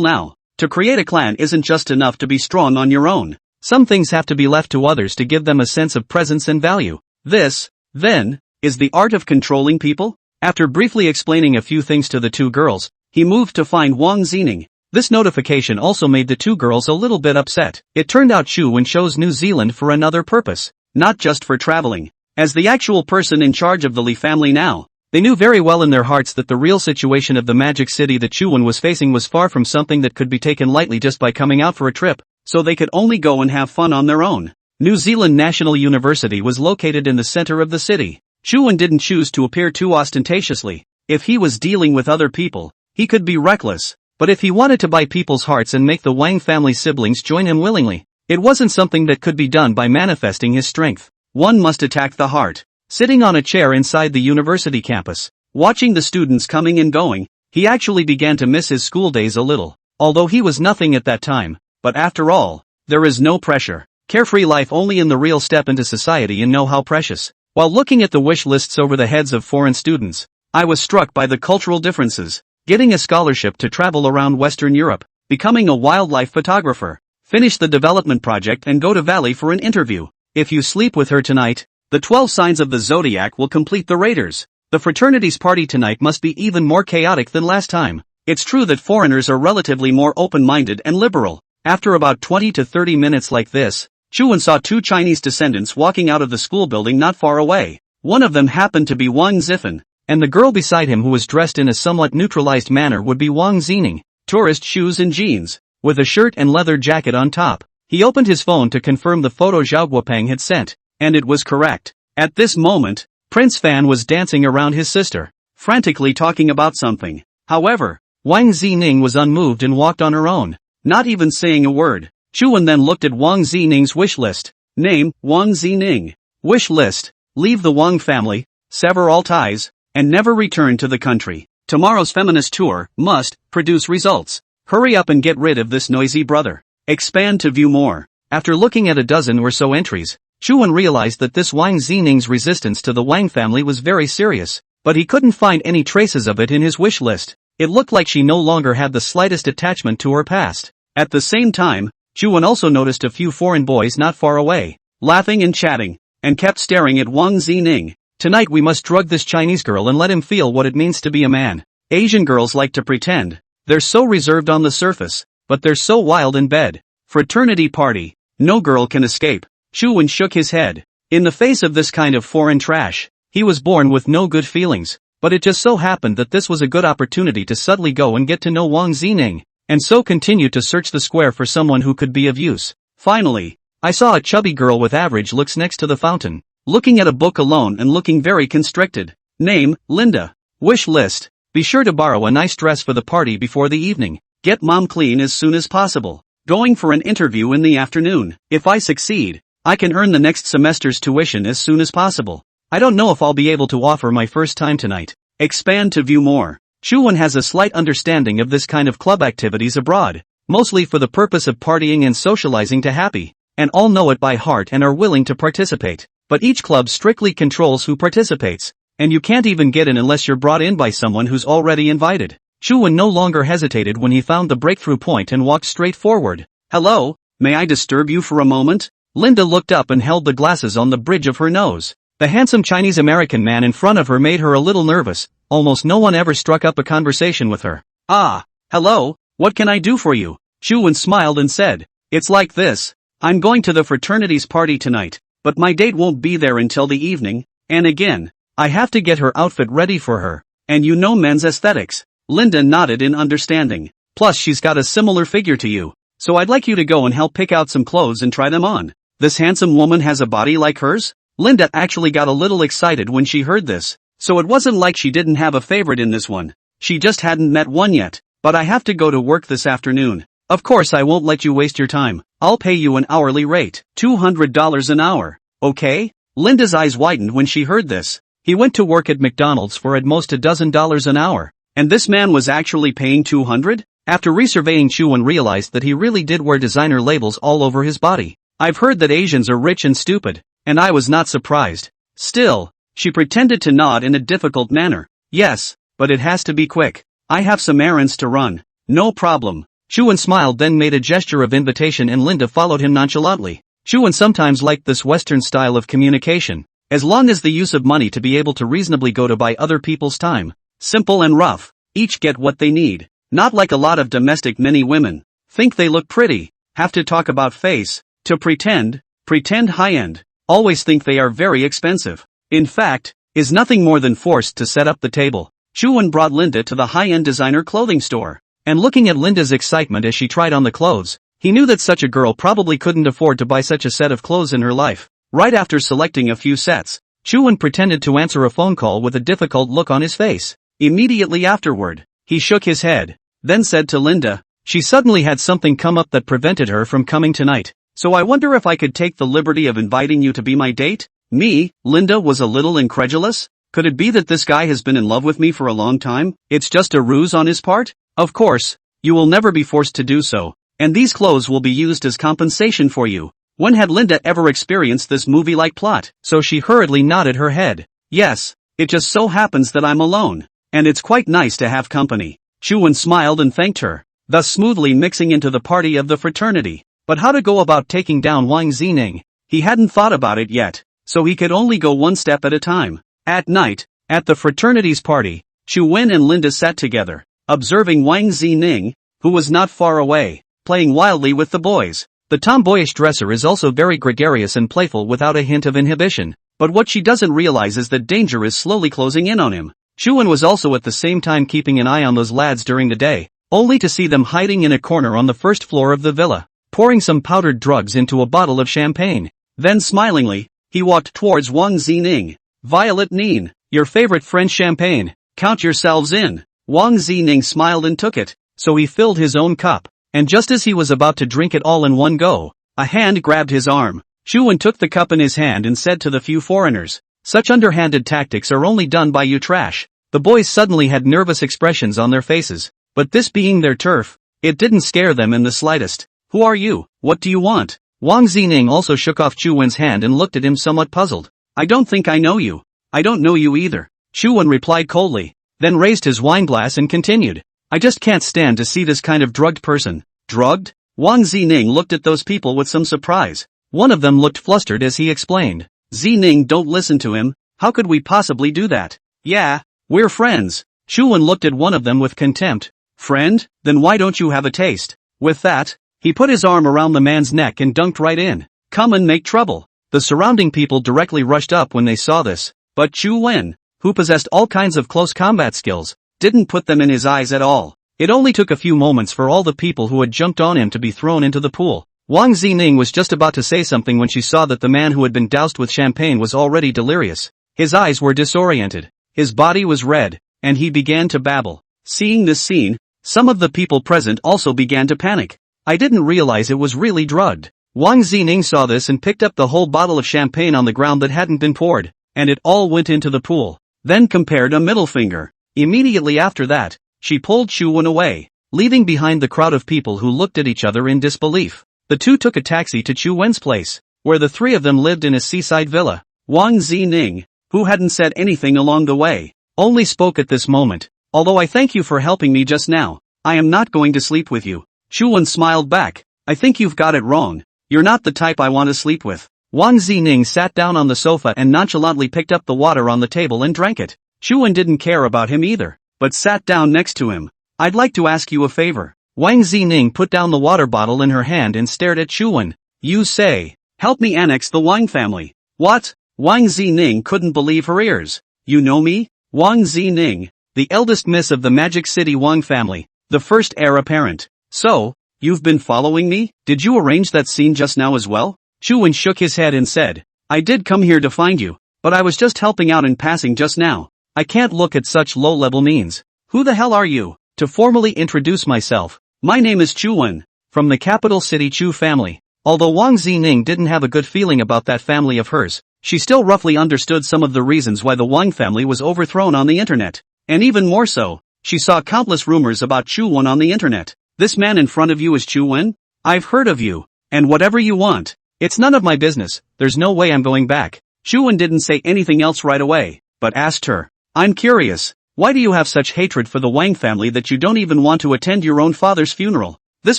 now, to create a clan isn't just enough to be strong on your own. Some things have to be left to others to give them a sense of presence and value. This, then, is the art of controlling people? After briefly explaining a few things to the two girls, he moved to find Wang Zining. This notification also made the two girls a little bit upset. It turned out Chuan chose New Zealand for another purpose, not just for traveling. As the actual person in charge of the Li family now, they knew very well in their hearts that the real situation of the magic city that Chuan was facing was far from something that could be taken lightly just by coming out for a trip, so they could only go and have fun on their own. New Zealand National University was located in the center of the city. Chuan didn't choose to appear too ostentatiously. If he was dealing with other people, he could be reckless, but if he wanted to buy people's hearts and make the Wang family siblings join him willingly, it wasn't something that could be done by manifesting his strength. One must attack the heart. Sitting on a chair inside the university campus, watching the students coming and going, he actually began to miss his school days a little, although he was nothing at that time, but after all, there is no pressure. Carefree life only in the real step into society and know how precious. While looking at the wish lists over the heads of foreign students, I was struck by the cultural differences. Getting a scholarship to travel around Western Europe, becoming a wildlife photographer, finish the development project and go to Valley for an interview. If you sleep with her tonight, the 12 signs of the zodiac will complete the Raiders. The fraternity's party tonight must be even more chaotic than last time. It's true that foreigners are relatively more open-minded and liberal. After about 20 to 30 minutes like this, Chuan saw two Chinese descendants walking out of the school building not far away. One of them happened to be Wang Zifen, and the girl beside him who was dressed in a somewhat neutralized manner would be Wang Zining, tourist shoes and jeans, with a shirt and leather jacket on top. He opened his phone to confirm the photo Zhao Guopeng had sent, and it was correct. At this moment, Prince Fan was dancing around his sister, frantically talking about something. However, Wang Zining was unmoved and walked on her own, not even saying a word. Chuan then looked at Wang Zining's wish list. Name, Wang Zining. Wish list, leave the Wang family, sever all ties, and never return to the country. Tomorrow's feminist tour must produce results. Hurry up and get rid of this noisy brother. Expand to view more. After looking at a dozen or so entries, Chuan realized that this Wang Zining's resistance to the Wang family was very serious, but he couldn't find any traces of it in his wish list. It looked like she no longer had the slightest attachment to her past. At the same time, Chuan also noticed a few foreign boys not far away, laughing and chatting, and kept staring at Wang Zining. Tonight we must drug this Chinese girl and let him feel what it means to be a man. Asian girls like to pretend. They're so reserved on the surface, but they're so wild in bed. Fraternity party. No girl can escape. Chuan shook his head. In the face of this kind of foreign trash, he was born with no good feelings, but it just so happened that this was a good opportunity to subtly go and get to know Wang Zining, and so continue to search the square for someone who could be of use. Finally, I saw a chubby girl with average looks next to the fountain, looking at a book alone and looking very constricted. Name, Linda. Wish list, be sure to borrow a nice dress for the party before the evening. Get mom clean as soon as possible. Going for an interview in the afternoon. If I succeed, I can earn the next semester's tuition as soon as possible. I don't know if I'll be able to offer my first time tonight. Expand to view more. Chuan has a slight understanding of this kind of club activities abroad, mostly for the purpose of partying and socializing to happy, and all know it by heart and are willing to participate. But each club strictly controls who participates, and you can't even get in unless you're brought in by someone who's already invited. Chuan no longer hesitated when he found the breakthrough point and walked straight forward. Hello, may I disturb you for a moment? Linda looked up and held the glasses on the bridge of her nose. The handsome Chinese-American man in front of her made her a little nervous. Almost no one ever struck up a conversation with her. Ah, hello, what can I do for you? Chuan smiled and said, it's like this. I'm going to the fraternity's party tonight, but my date won't be there until the evening, and again, I have to get her outfit ready for her. and you know men's aesthetics. Linda nodded in understanding. Plus she's got a similar figure to you. So I'd like you to go and help pick out some clothes and try them on. This handsome woman has a body like hers? Linda actually got a little excited when she heard this. So it wasn't like she didn't have a favorite in this one. She just hadn't met one yet. But I have to go to work this afternoon. Of course I won't let you waste your time. I'll pay you an hourly rate. $200 an hour. Okay? Linda's eyes widened when she heard this. He went to work at McDonald's for at most $12 an hour. And this man was actually paying $200? After resurveying Chuan realized that he really did wear designer labels all over his body. I've heard that Asians are rich and stupid, and I was not surprised. Still, she pretended to nod in a difficult manner. Yes, but it has to be quick. I have some errands to run. No problem. Chuan smiled then made a gesture of invitation and Linda followed him nonchalantly. Chuan sometimes liked this Western style of communication, as long as the use of money to be able to reasonably go to buy other people's time. Simple and rough. Each get what they need. Not like a lot of domestic many women. Think they look pretty. Have to talk about face. To pretend high-end. Always think they are very expensive. In fact, is nothing more than forced to set up the table. Chuan brought Linda to the high-end designer clothing store. And looking at Linda's excitement as she tried on the clothes, he knew that such a girl probably couldn't afford to buy such a set of clothes in her life. Right after selecting a few sets, Chuan pretended to answer a phone call with a difficult look on his face. Immediately afterward, he shook his head, then said to Linda, she suddenly had something come up that prevented her from coming tonight. So I wonder if I could take the liberty of inviting you to be my date? Me? Linda was a little incredulous. Could it be that this guy has been in love with me for a long time? It's just a ruse on his part? Of course, you will never be forced to do so, and these clothes will be used as compensation for you. When had Linda ever experienced this movie-like plot? So she hurriedly nodded her head. Yes, it just so happens that I'm alone. And it's quite nice to have company. Chuan smiled and thanked her, thus smoothly mixing into the party of the fraternity. But how to go about taking down Wang Zining? He hadn't thought about it yet, so he could only go one step at a time. At night, at the fraternity's party, Chuan and Linda sat together, observing Wang Zining, who was not far away, playing wildly with the boys. The tomboyish dresser is also very gregarious and playful without a hint of inhibition, but what she doesn't realize is that danger is slowly closing in on him. Chuan was also at the same time keeping an eye on those lads during the day, only to see them hiding in a corner on the first floor of the villa, pouring some powdered drugs into a bottle of champagne. Then smilingly, he walked towards Wang Zining. Violet Nine, your favorite French champagne, count yourselves in. Wang Zining smiled and took it, so he filled his own cup, and just as he was about to drink it all in one go, a hand grabbed his arm. Chuan took the cup in his hand and said to the few foreigners, such underhanded tactics are only done by you trash. The boys suddenly had nervous expressions on their faces, but this being their turf, it didn't scare them in the slightest. Who are you? What do you want? Wang Zining also shook off Chuan's hand and looked at him somewhat puzzled. I don't think I know you. I don't know you either. Chuan replied coldly, then raised his wineglass and continued. I just can't stand to see this kind of drugged person. Drugged? Wang Zining looked at those people with some surprise. One of them looked flustered as he explained. Zining, don't listen to him. How could we possibly do that? Yeah, we're friends. Chuan looked at one of them with contempt. Friend? Then why don't you have a taste? With that, he put his arm around the man's neck and dunked right in. Come and make trouble. The surrounding people directly rushed up when they saw this, but Chuan, who possessed all kinds of close combat skills, didn't put them in his eyes at all. It only took a few moments for all the people who had jumped on him to be thrown into the pool. Wang Zining was just about to say something when she saw that the man who had been doused with champagne was already delirious. His eyes were disoriented, his body was red, and he began to babble. Seeing this scene, some of the people present also began to panic. I didn't realize it was really drugged. Wang Zining saw this and picked up the whole bottle of champagne on the ground that hadn't been poured, and it all went into the pool. Then compared a middle finger. Immediately after that, she pulled Chuan away, leaving behind the crowd of people who looked at each other in disbelief. The two took a taxi to Chuan's place, where the three of them lived in a seaside villa. Wang Zining, who hadn't said anything along the way, only spoke at this moment. Although I thank you for helping me just now, I am not going to sleep with you. Chuan smiled back. I think you've got it wrong. You're not the type I want to sleep with. Wang Zining sat down on the sofa and nonchalantly picked up the water on the table and drank it. Chuan didn't care about him either, but sat down next to him. I'd like to ask you a favor. Wang Zining put down the water bottle in her hand and stared at Chuan. You say, help me annex the Wang family. What? Wang Zining couldn't believe her ears. You know me? Wang Zining, the eldest miss of the Magic City Wang family, the first heir apparent. So, you've been following me? Did you arrange that scene just now as well? Chuan shook his head and said, I did come here to find you, but I was just helping out in passing just now. I can't look at such low-level means. Who the hell are you? To formally introduce myself, my name is Chuan, from the capital city Chu family. Although Wang Zining didn't have a good feeling about that family of hers, she still roughly understood some of the reasons why the Wang family was overthrown on the internet. And even more so, she saw countless rumors about Chuan on the internet. This man in front of you is Chuan? I've heard of you, and whatever you want. It's none of my business, there's no way I'm going back. Chuan didn't say anything else right away, but asked her, I'm curious, why do you have such hatred for the Wang family that you don't even want to attend your own father's funeral? This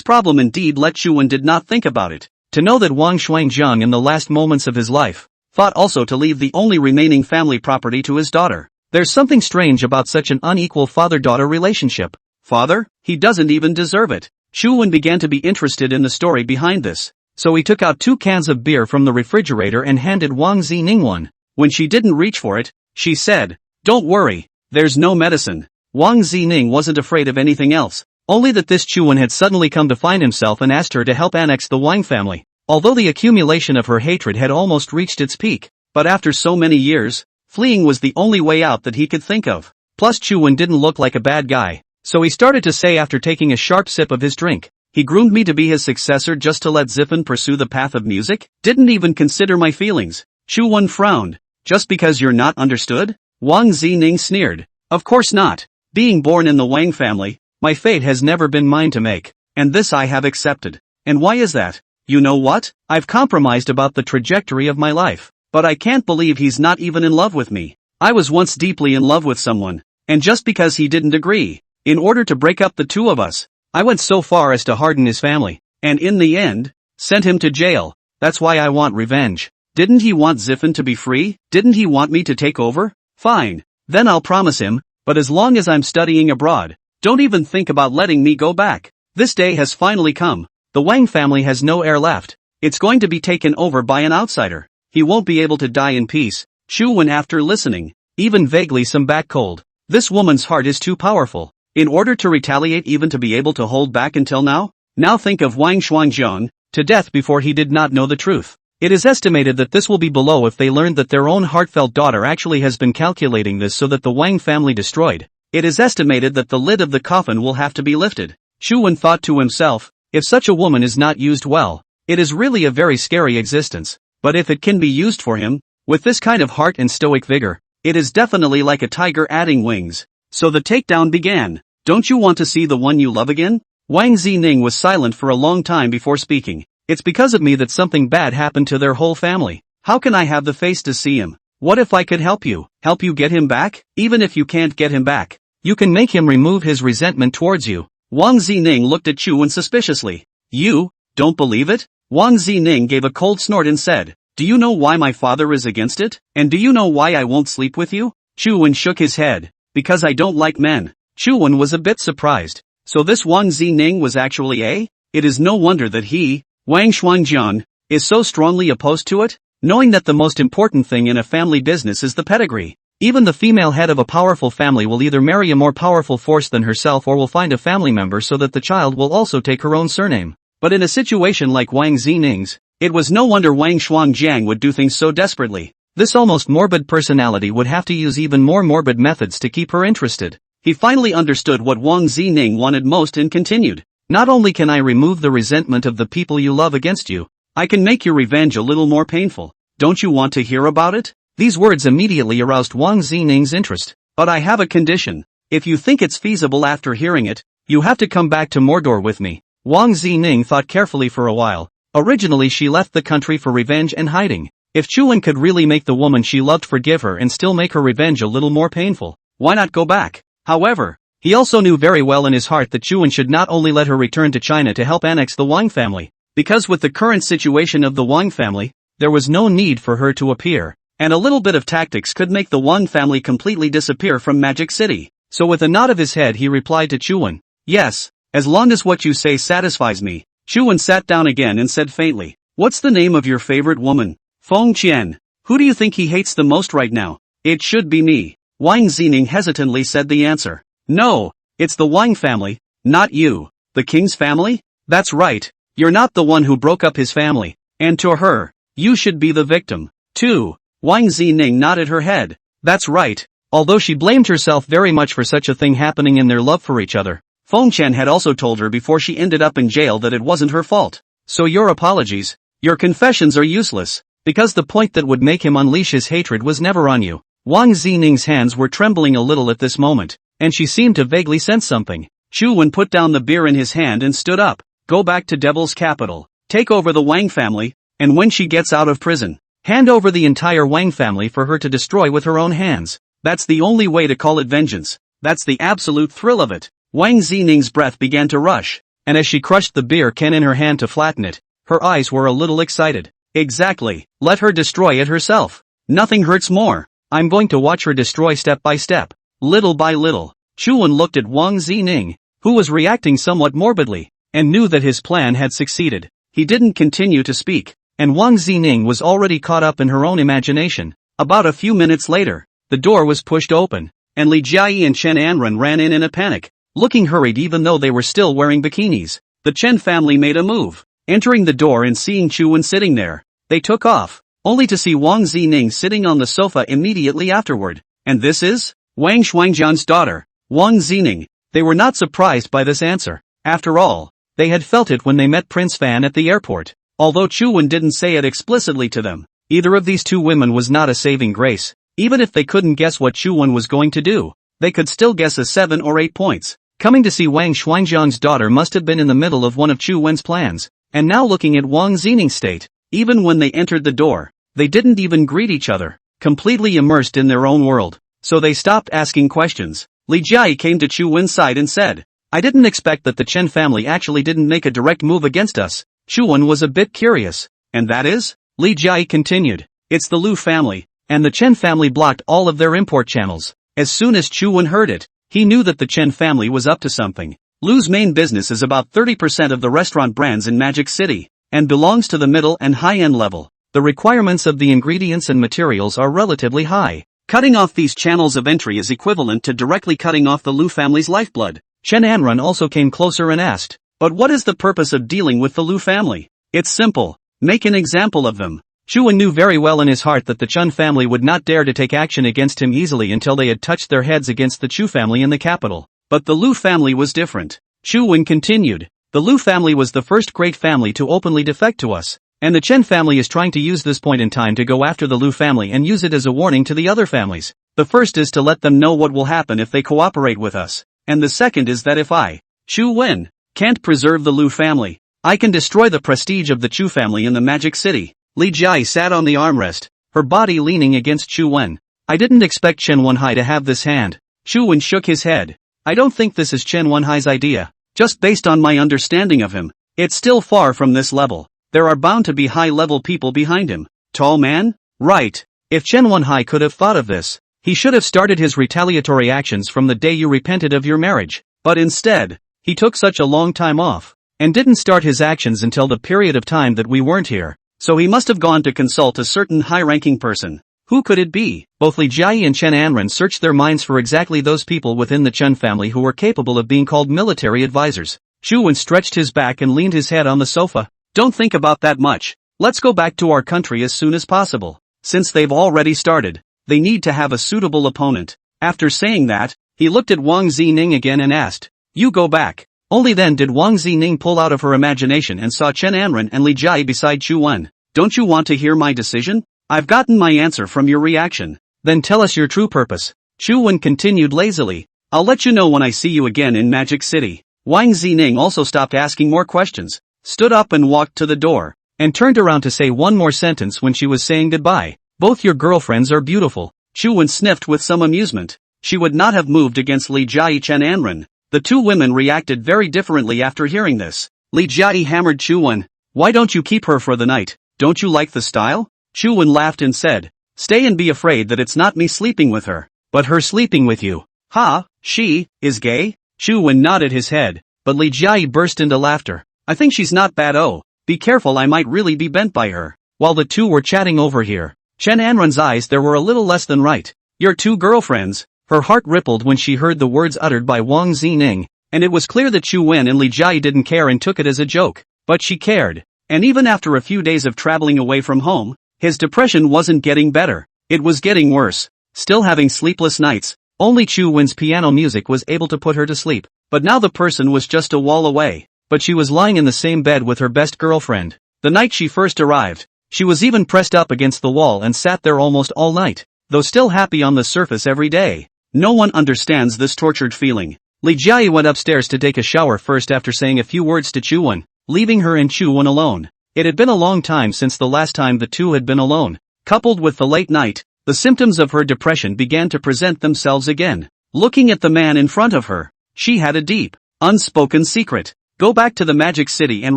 problem indeed let Chuan did not think about it. To know that Wang Shuangjiang in the last moments of his life, thought also to leave the only remaining family property to his daughter. There's something strange about such an unequal father-daughter relationship. Father? He doesn't even deserve it. Chuan began to be interested in the story behind this, so he took out 2 cans of beer from the refrigerator and handed Wang Zining one. When she didn't reach for it, she said, Don't worry, there's no medicine. Wang Zining wasn't afraid of anything else, only that this Chuan had suddenly come to find himself and asked her to help annex the Wang family. Although the accumulation of her hatred had almost reached its peak, but after so many years, fleeing was the only way out that he could think of. Plus Chuan didn't look like a bad guy, so he started to say after taking a sharp sip of his drink, he groomed me to be his successor just to let Ziffan pursue the path of music? Didn't even consider my feelings. Chuan frowned. Just because you're not understood? Wang Zining sneered. Of course not. Being born in the Wang family, my fate has never been mine to make, and this I have accepted. And why is that? You know what? I've compromised about the trajectory of my life, but I can't believe he's not even in love with me. I was once deeply in love with someone, and just because he didn't agree, in order to break up the two of us, I went so far as to harden his family, and in the end, sent him to jail. That's why I want revenge. Didn't he want Ziffan to be free? Didn't he want me to take over? Fine. Then I'll promise him, but as long as I'm studying abroad, don't even think about letting me go back. This day has finally come. The Wang family has no heir left. It's going to be taken over by an outsider. He won't be able to die in peace. Chuan after listening, even vaguely some back cold. This woman's heart is too powerful. In order to retaliate even to be able to hold back until now? Now think of Wang Shuangjiang, to death before he did not know the truth. It is estimated that this will be below if they learned that their own heartfelt daughter actually has been calculating this so that the Wang family destroyed. It is estimated that the lid of the coffin will have to be lifted. Chuan thought to himself, if such a woman is not used well, it is really a very scary existence. But if it can be used for him, with this kind of heart and stoic vigor, it is definitely like a tiger adding wings. So the takedown began. Don't you want to see the one you love again? Wang Zining was silent for a long time before speaking. It's because of me that something bad happened to their whole family. How can I have the face to see him? What if I could help you? Help you get him back? Even if you can't get him back, you can make him remove his resentment towards you. Wang Zining looked at Chuan suspiciously. You don't believe it? Wang Zining gave a cold snort and said, do you know why my father is against it? And do you know why I won't sleep with you? Chuan shook his head. Because I don't like men. Chuan was a bit surprised. So this Wang Zining was actually a? It is no wonder that he, Wang Shuangjiang, is so strongly opposed to it, knowing that the most important thing in a family business is the pedigree. Even the female head of a powerful family will either marry a more powerful force than herself or will find a family member so that the child will also take her own surname. But in a situation like Wang Zining's, it was no wonder Wang Shuangjiang would do things so desperately. This almost morbid personality would have to use even more morbid methods to keep her interested. He finally understood what Wang Zining wanted most and continued. Not only can I remove the resentment of the people you love against you, I can make your revenge a little more painful. Don't you want to hear about it? These words immediately aroused Wang Zining's interest. But I have a condition. If you think it's feasible after hearing it, you have to come back to Mordor with me. Wang Zining thought carefully for a while. Originally she left the country for revenge and hiding. If Chuan could really make the woman she loved forgive her and still make her revenge a little more painful, why not go back? However, he also knew very well in his heart that Chuan should not only let her return to China to help annex the Wang family, because with the current situation of the Wang family, there was no need for her to appear, and a little bit of tactics could make the Wang family completely disappear from Magic City. So with a nod of his head he replied to Chuan, yes, as long as what you say satisfies me. Chuan sat down again and said faintly, what's the name of your favorite woman? Feng Qian. Who do you think he hates the most right now? It should be me. Wang Zining hesitantly said the answer. No, it's the Wang family, not you. The king's family? That's right, you're not the one who broke up his family, and to her, you should be the victim, too. Wang Zining nodded her head. That's right, although she blamed herself very much for such a thing happening in their love for each other. Feng Chen had also told her before she ended up in jail that it wasn't her fault. So your apologies, your confessions are useless, because the point that would make him unleash his hatred was never on you. Wang Zining's hands were trembling a little at this moment, and she seemed to vaguely sense something. Chu Wen put down the beer in his hand and stood up. Go back to Devil's capital, take over the Wang family, and when she gets out of prison, hand over the entire Wang family for her to destroy with her own hands. That's the only way to call it vengeance. That's the absolute thrill of it. Wang Zining's breath began to rush, and as she crushed the beer can in her hand to flatten it, her eyes were a little excited. Exactly, let her destroy it herself. Nothing hurts more. I'm going to watch her destroy step by step, little by little. Chu Wen looked at Wang Zining, who was reacting somewhat morbidly, and knew that his plan had succeeded. He didn't continue to speak, and Wang Zining was already caught up in her own imagination. About a few minutes later, the door was pushed open, and Li Jiayi and Chen Anren ran in a panic, looking hurried even though they were still wearing bikinis. The Chen family made a move, entering the door and seeing Chu Wen sitting there. They took off, only to see Wang Zining sitting on the sofa immediately afterward. And this is? Wang Shuangjian's daughter, Wang Zining. They were not surprised by this answer. After all, they had felt it when they met Prince Fan at the airport. Although Chu Wen didn't say it explicitly to them, either of these two women was not a saving grace. Even if they couldn't guess what Chu Wen was going to do, they could still guess a 7 or 8 points. Coming to see Wang Shuangjiang's daughter must have been in the middle of one of Chu Wen's plans, and now looking at Wang Zining's state, even when they entered the door, they didn't even greet each other, completely immersed in their own world, so they stopped asking questions. Li Jiayi came to Chu Wen's side and said, I didn't expect that the Chen family actually didn't make a direct move against us. Chu Wen was a bit curious. And that is? Li Jiayi continued, it's the Lu family, and the Chen family blocked all of their import channels. As soon as Chu Wen heard it, he knew that the Chen family was up to something. Lu's main business is about 30% of the restaurant brands in Magic City, and belongs to the middle and high-end level. The requirements of the ingredients and materials are relatively high. Cutting off these channels of entry is equivalent to directly cutting off the Lu family's lifeblood. Chen Anren also came closer and asked, but what is the purpose of dealing with the Lu family? It's simple. Make an example of them. Chu Wen knew very well in his heart that the Chen family would not dare to take action against him easily until they had touched their heads against the Chu family in the capital. But the Lu family was different. Chu Wen continued, the Lu family was the first great family to openly defect to us, and the Chen family is trying to use this point in time to go after the Lu family and use it as a warning to the other families. The first is to let them know what will happen if they cooperate with us, and the second is that if I, Chu Wen, can't preserve the Lu family, I can destroy the prestige of the Chu family in the Magic City. Li Jiayi sat on the armrest, her body leaning against Chu Wen. I didn't expect Chen Wenhai to have this hand. Chu Wen shook his head. I don't think this is Chen Wenhai's idea. Just based on my understanding of him, it's still far from this level. There are bound to be high-level people behind him. Tall man? Right. If Chen Wenhai could have thought of this, he should have started his retaliatory actions from the day you repented of your marriage. But instead, he took such a long time off, and didn't start his actions until the period of time that we weren't here. So he must have gone to consult a certain high-ranking person. Who could it be? Both Li Jiayi and Chen Anren searched their minds for exactly those people within the Chen family who were capable of being called military advisors. Chu Wen stretched his back and leaned his head on the sofa. Don't think about that much. Let's go back to our country as soon as possible. Since they've already started, they need to have a suitable opponent. After saying that, he looked at Wang Zining again and asked, you go back. Only then did Wang Zining pull out of her imagination and saw Chen Anren and Li Jiayi beside Chu Wen. Don't you want to hear my decision? I've gotten my answer from your reaction. Then tell us your true purpose. Chu Wen continued lazily. I'll let you know when I see you again in Magic City. Wang Zining also stopped asking more questions, stood up and walked to the door, and turned around to say one more sentence when she was saying goodbye. Both your girlfriends are beautiful. Chu Wen sniffed with some amusement. She would not have moved against Li Jiayi Chen Anren. The two women reacted very differently after hearing this. Li Jiayi hammered Chu Wen. Why don't you keep her for the night? Don't you like the style? Chu Wen laughed and said, stay and be afraid that it's not me sleeping with her, but her sleeping with you. Ha, she is gay? Chu Wen nodded his head, but Li Jiayi burst into laughter. I think she's not bad. Oh, be careful, I might really be bent by her. While the two were chatting over here, Chen Anren's eyes there were a little less than right. Your two girlfriends, Her heart rippled when she heard the words uttered by Wang Zining, and it was clear that Chu Wen and Li Jia didn't care and took it as a joke. But she cared. And even after a few days of traveling away from home, his depression wasn't getting better. It was getting worse. Still having sleepless nights, only Chu Wen's piano music was able to put her to sleep. But now the person was just a wall away. But she was lying in the same bed with her best girlfriend. The night she first arrived, she was even pressed up against the wall and sat there almost all night, though still happy on the surface every day. No one understands this tortured feeling. Li Jia went upstairs to take a shower first after saying a few words to Chu Wen, leaving her and Chu Wen alone. It had been a long time since the last time the two had been alone. Coupled with the late night, the symptoms of her depression began to present themselves again. Looking at the man in front of her, she had a deep, unspoken secret. Go back to the Magic City and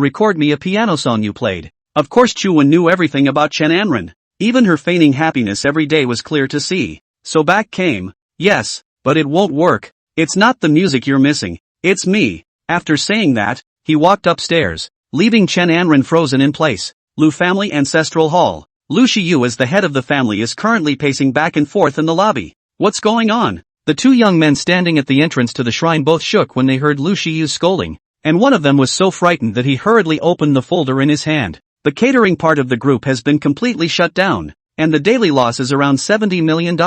record me a piano song you played. Of course Chu Wen knew everything about Chen Anren. Even her feigning happiness every day was clear to see. So back came, yes, but it won't work. It's not the music you're missing, it's me. After saying that, he walked upstairs, leaving Chen Anren frozen in place. Lu Family Ancestral Hall. Lu Shiyu as the head of the family is currently pacing back and forth in the lobby. What's going on? The two young men standing at the entrance to the shrine both shook when they heard Lu Shiyu's scolding, and one of them was so frightened that he hurriedly opened the folder in his hand. The catering part of the group has been completely shut down, and the daily loss is around $70 million.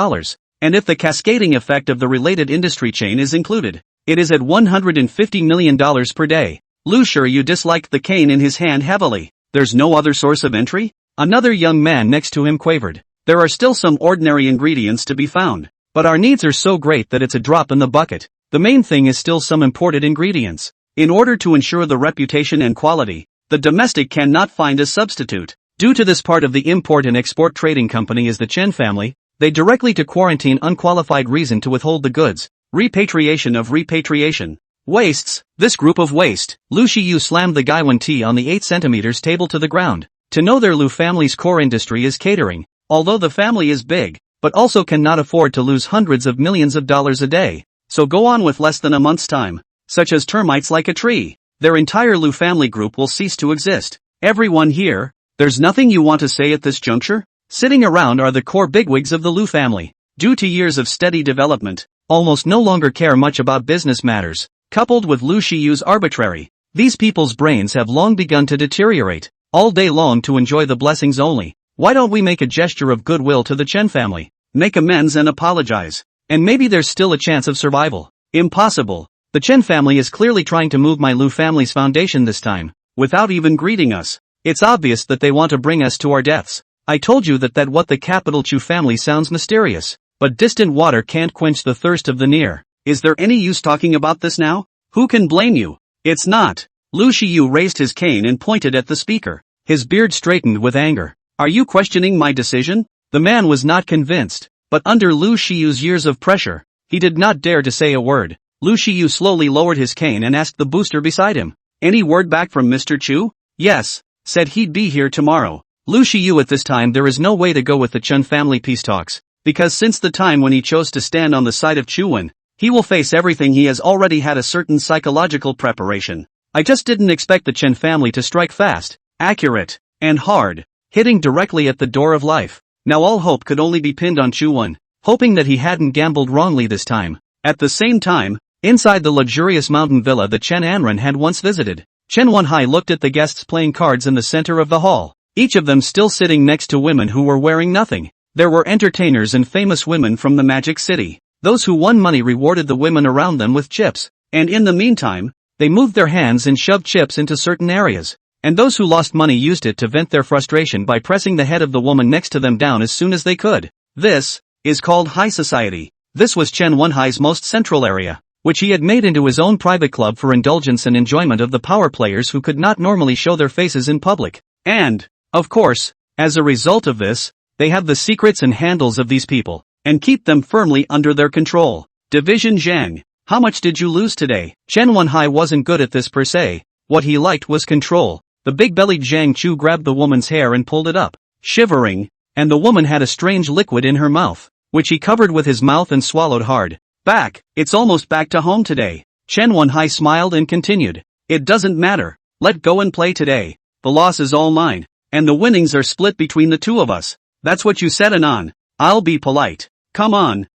And if the cascading effect of the related industry chain is included, it is at $150 million per day. Lu Shiyu disliked the cane in his hand heavily. There's no other source of entry? Another young man next to him quavered. There are still some ordinary ingredients to be found, but our needs are so great that it's a drop in the bucket. The main thing is still some imported ingredients. In order to ensure the reputation and quality, the domestic cannot find a substitute. Due to this, part of the import and export trading company is the Chen family. They directly to quarantine unqualified reason to withhold the goods. Repatriation of repatriation. Wastes. This group of waste. Lu Shiyu slammed the Gaiwan tea on the 8 cm table to the ground. To know their Lu family's core industry is catering. Although the family is big, but also cannot afford to lose hundreds of millions of dollars a day. So go on with less than a month's time. Such as termites like a tree. Their entire Lu family group will cease to exist. Everyone here, there's nothing you want to say at this juncture? Sitting around are the core bigwigs of the Lu family. Due to years of steady development, almost no longer care much about business matters. Coupled with Lu Shiyu's arbitrary, these people's brains have long begun to deteriorate. All day long to enjoy the blessings only. Why don't we make a gesture of goodwill to the Chen family? Make amends and apologize. And maybe there's still a chance of survival. Impossible. The Chen family is clearly trying to move my Lu family's foundation this time, without even greeting us. It's obvious that they want to bring us to our deaths. I told you that what the capital Chu family sounds mysterious, but distant water can't quench the thirst of the near. Is there any use talking about this now? Who can blame you? It's not. Lu Shiyu raised his cane and pointed at the speaker. His beard straightened with anger. Are you questioning my decision? The man was not convinced, but under Lu Shiyu's years of pressure, he did not dare to say a word. Lu Shiyu slowly lowered his cane and asked the booster beside him. Any word back from Mr. Chu? Yes, said he'd be here tomorrow. Lu Shiyu at this time there is no way to go with the Chen family peace talks, because since the time when he chose to stand on the side of Chu Wen, he will face everything. He has already had a certain psychological preparation. I just didn't expect the Chen family to strike fast, accurate, and hard, hitting directly at the door of life. Now all hope could only be pinned on Chu Wen, hoping that he hadn't gambled wrongly this time. At the same time, inside the luxurious mountain villa that Chen Anren had once visited, Chen Wenhai looked at the guests playing cards in the center of the hall. Each of them still sitting next to women who were wearing nothing. There were entertainers and famous women from the Magic City. Those who won money rewarded the women around them with chips, and in the meantime, they moved their hands and shoved chips into certain areas. And those who lost money used it to vent their frustration by pressing the head of the woman next to them down as soon as they could. This is called high society. This was Chen Wenhai's most central area, which he had made into his own private club for indulgence and enjoyment of the power players who could not normally show their faces in public. And, of course, as a result of this, they have the secrets and handles of these people, and keep them firmly under their control. Division Zhang. How much did you lose today? Chen Wenhai wasn't good at this per se. What he liked was control. The big-bellied Zhang Chu grabbed the woman's hair and pulled it up, shivering, and the woman had a strange liquid in her mouth, which he covered with his mouth and swallowed hard. Back, it's almost back to home today. Chen Wenhai smiled and continued. It doesn't matter. Let go and play today. The loss is all mine, and the winnings are split between the two of us. That's what you said, Anon. I'll be polite. Come on,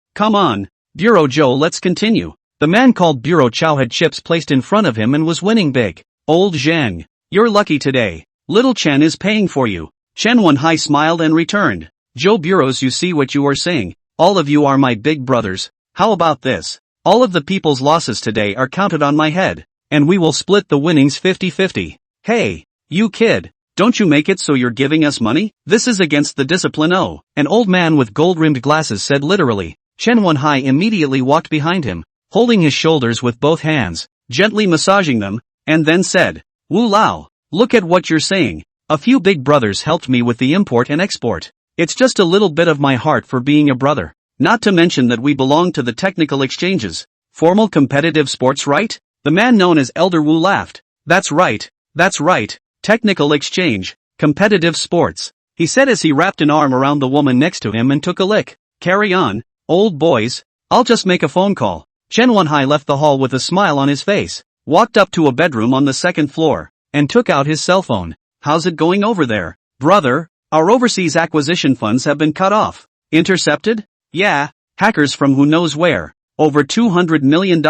Bureau Joe, let's continue. The man called Bureau Chow had chips placed in front of him and was winning big. Old Zhang, you're lucky today. Little Chen is paying for you. Chen Wenhai smiled and returned. Joe Bureaus, you see what you are saying. All of you are my big brothers. How about this? All of the people's losses today are counted on my head. And we will split the winnings 50-50. Hey, you kid. Don't you make it so you're giving us money? This is against the discipline. Oh, an old man with gold-rimmed glasses said literally. Chen Wenhai immediately walked behind him, holding his shoulders with both hands, gently massaging them, and then said, Wu Lao, look at what you're saying. A few big brothers helped me with the import and export. It's just a little bit of my heart for being a brother. Not to mention that we belong to the technical exchanges. Formal competitive sports, right? The man known as Elder Wu laughed. That's right. Technical exchange. Competitive sports. He said as he wrapped an arm around the woman next to him and took a lick. Carry on, old boys. I'll just make a phone call. Chen Wenhai left the hall with a smile on his face, walked up to a bedroom on the second floor, and took out his cell phone. How's it going over there? Brother, our overseas acquisition funds have been cut off. Intercepted? Yeah, hackers from who knows where. Over $200 million,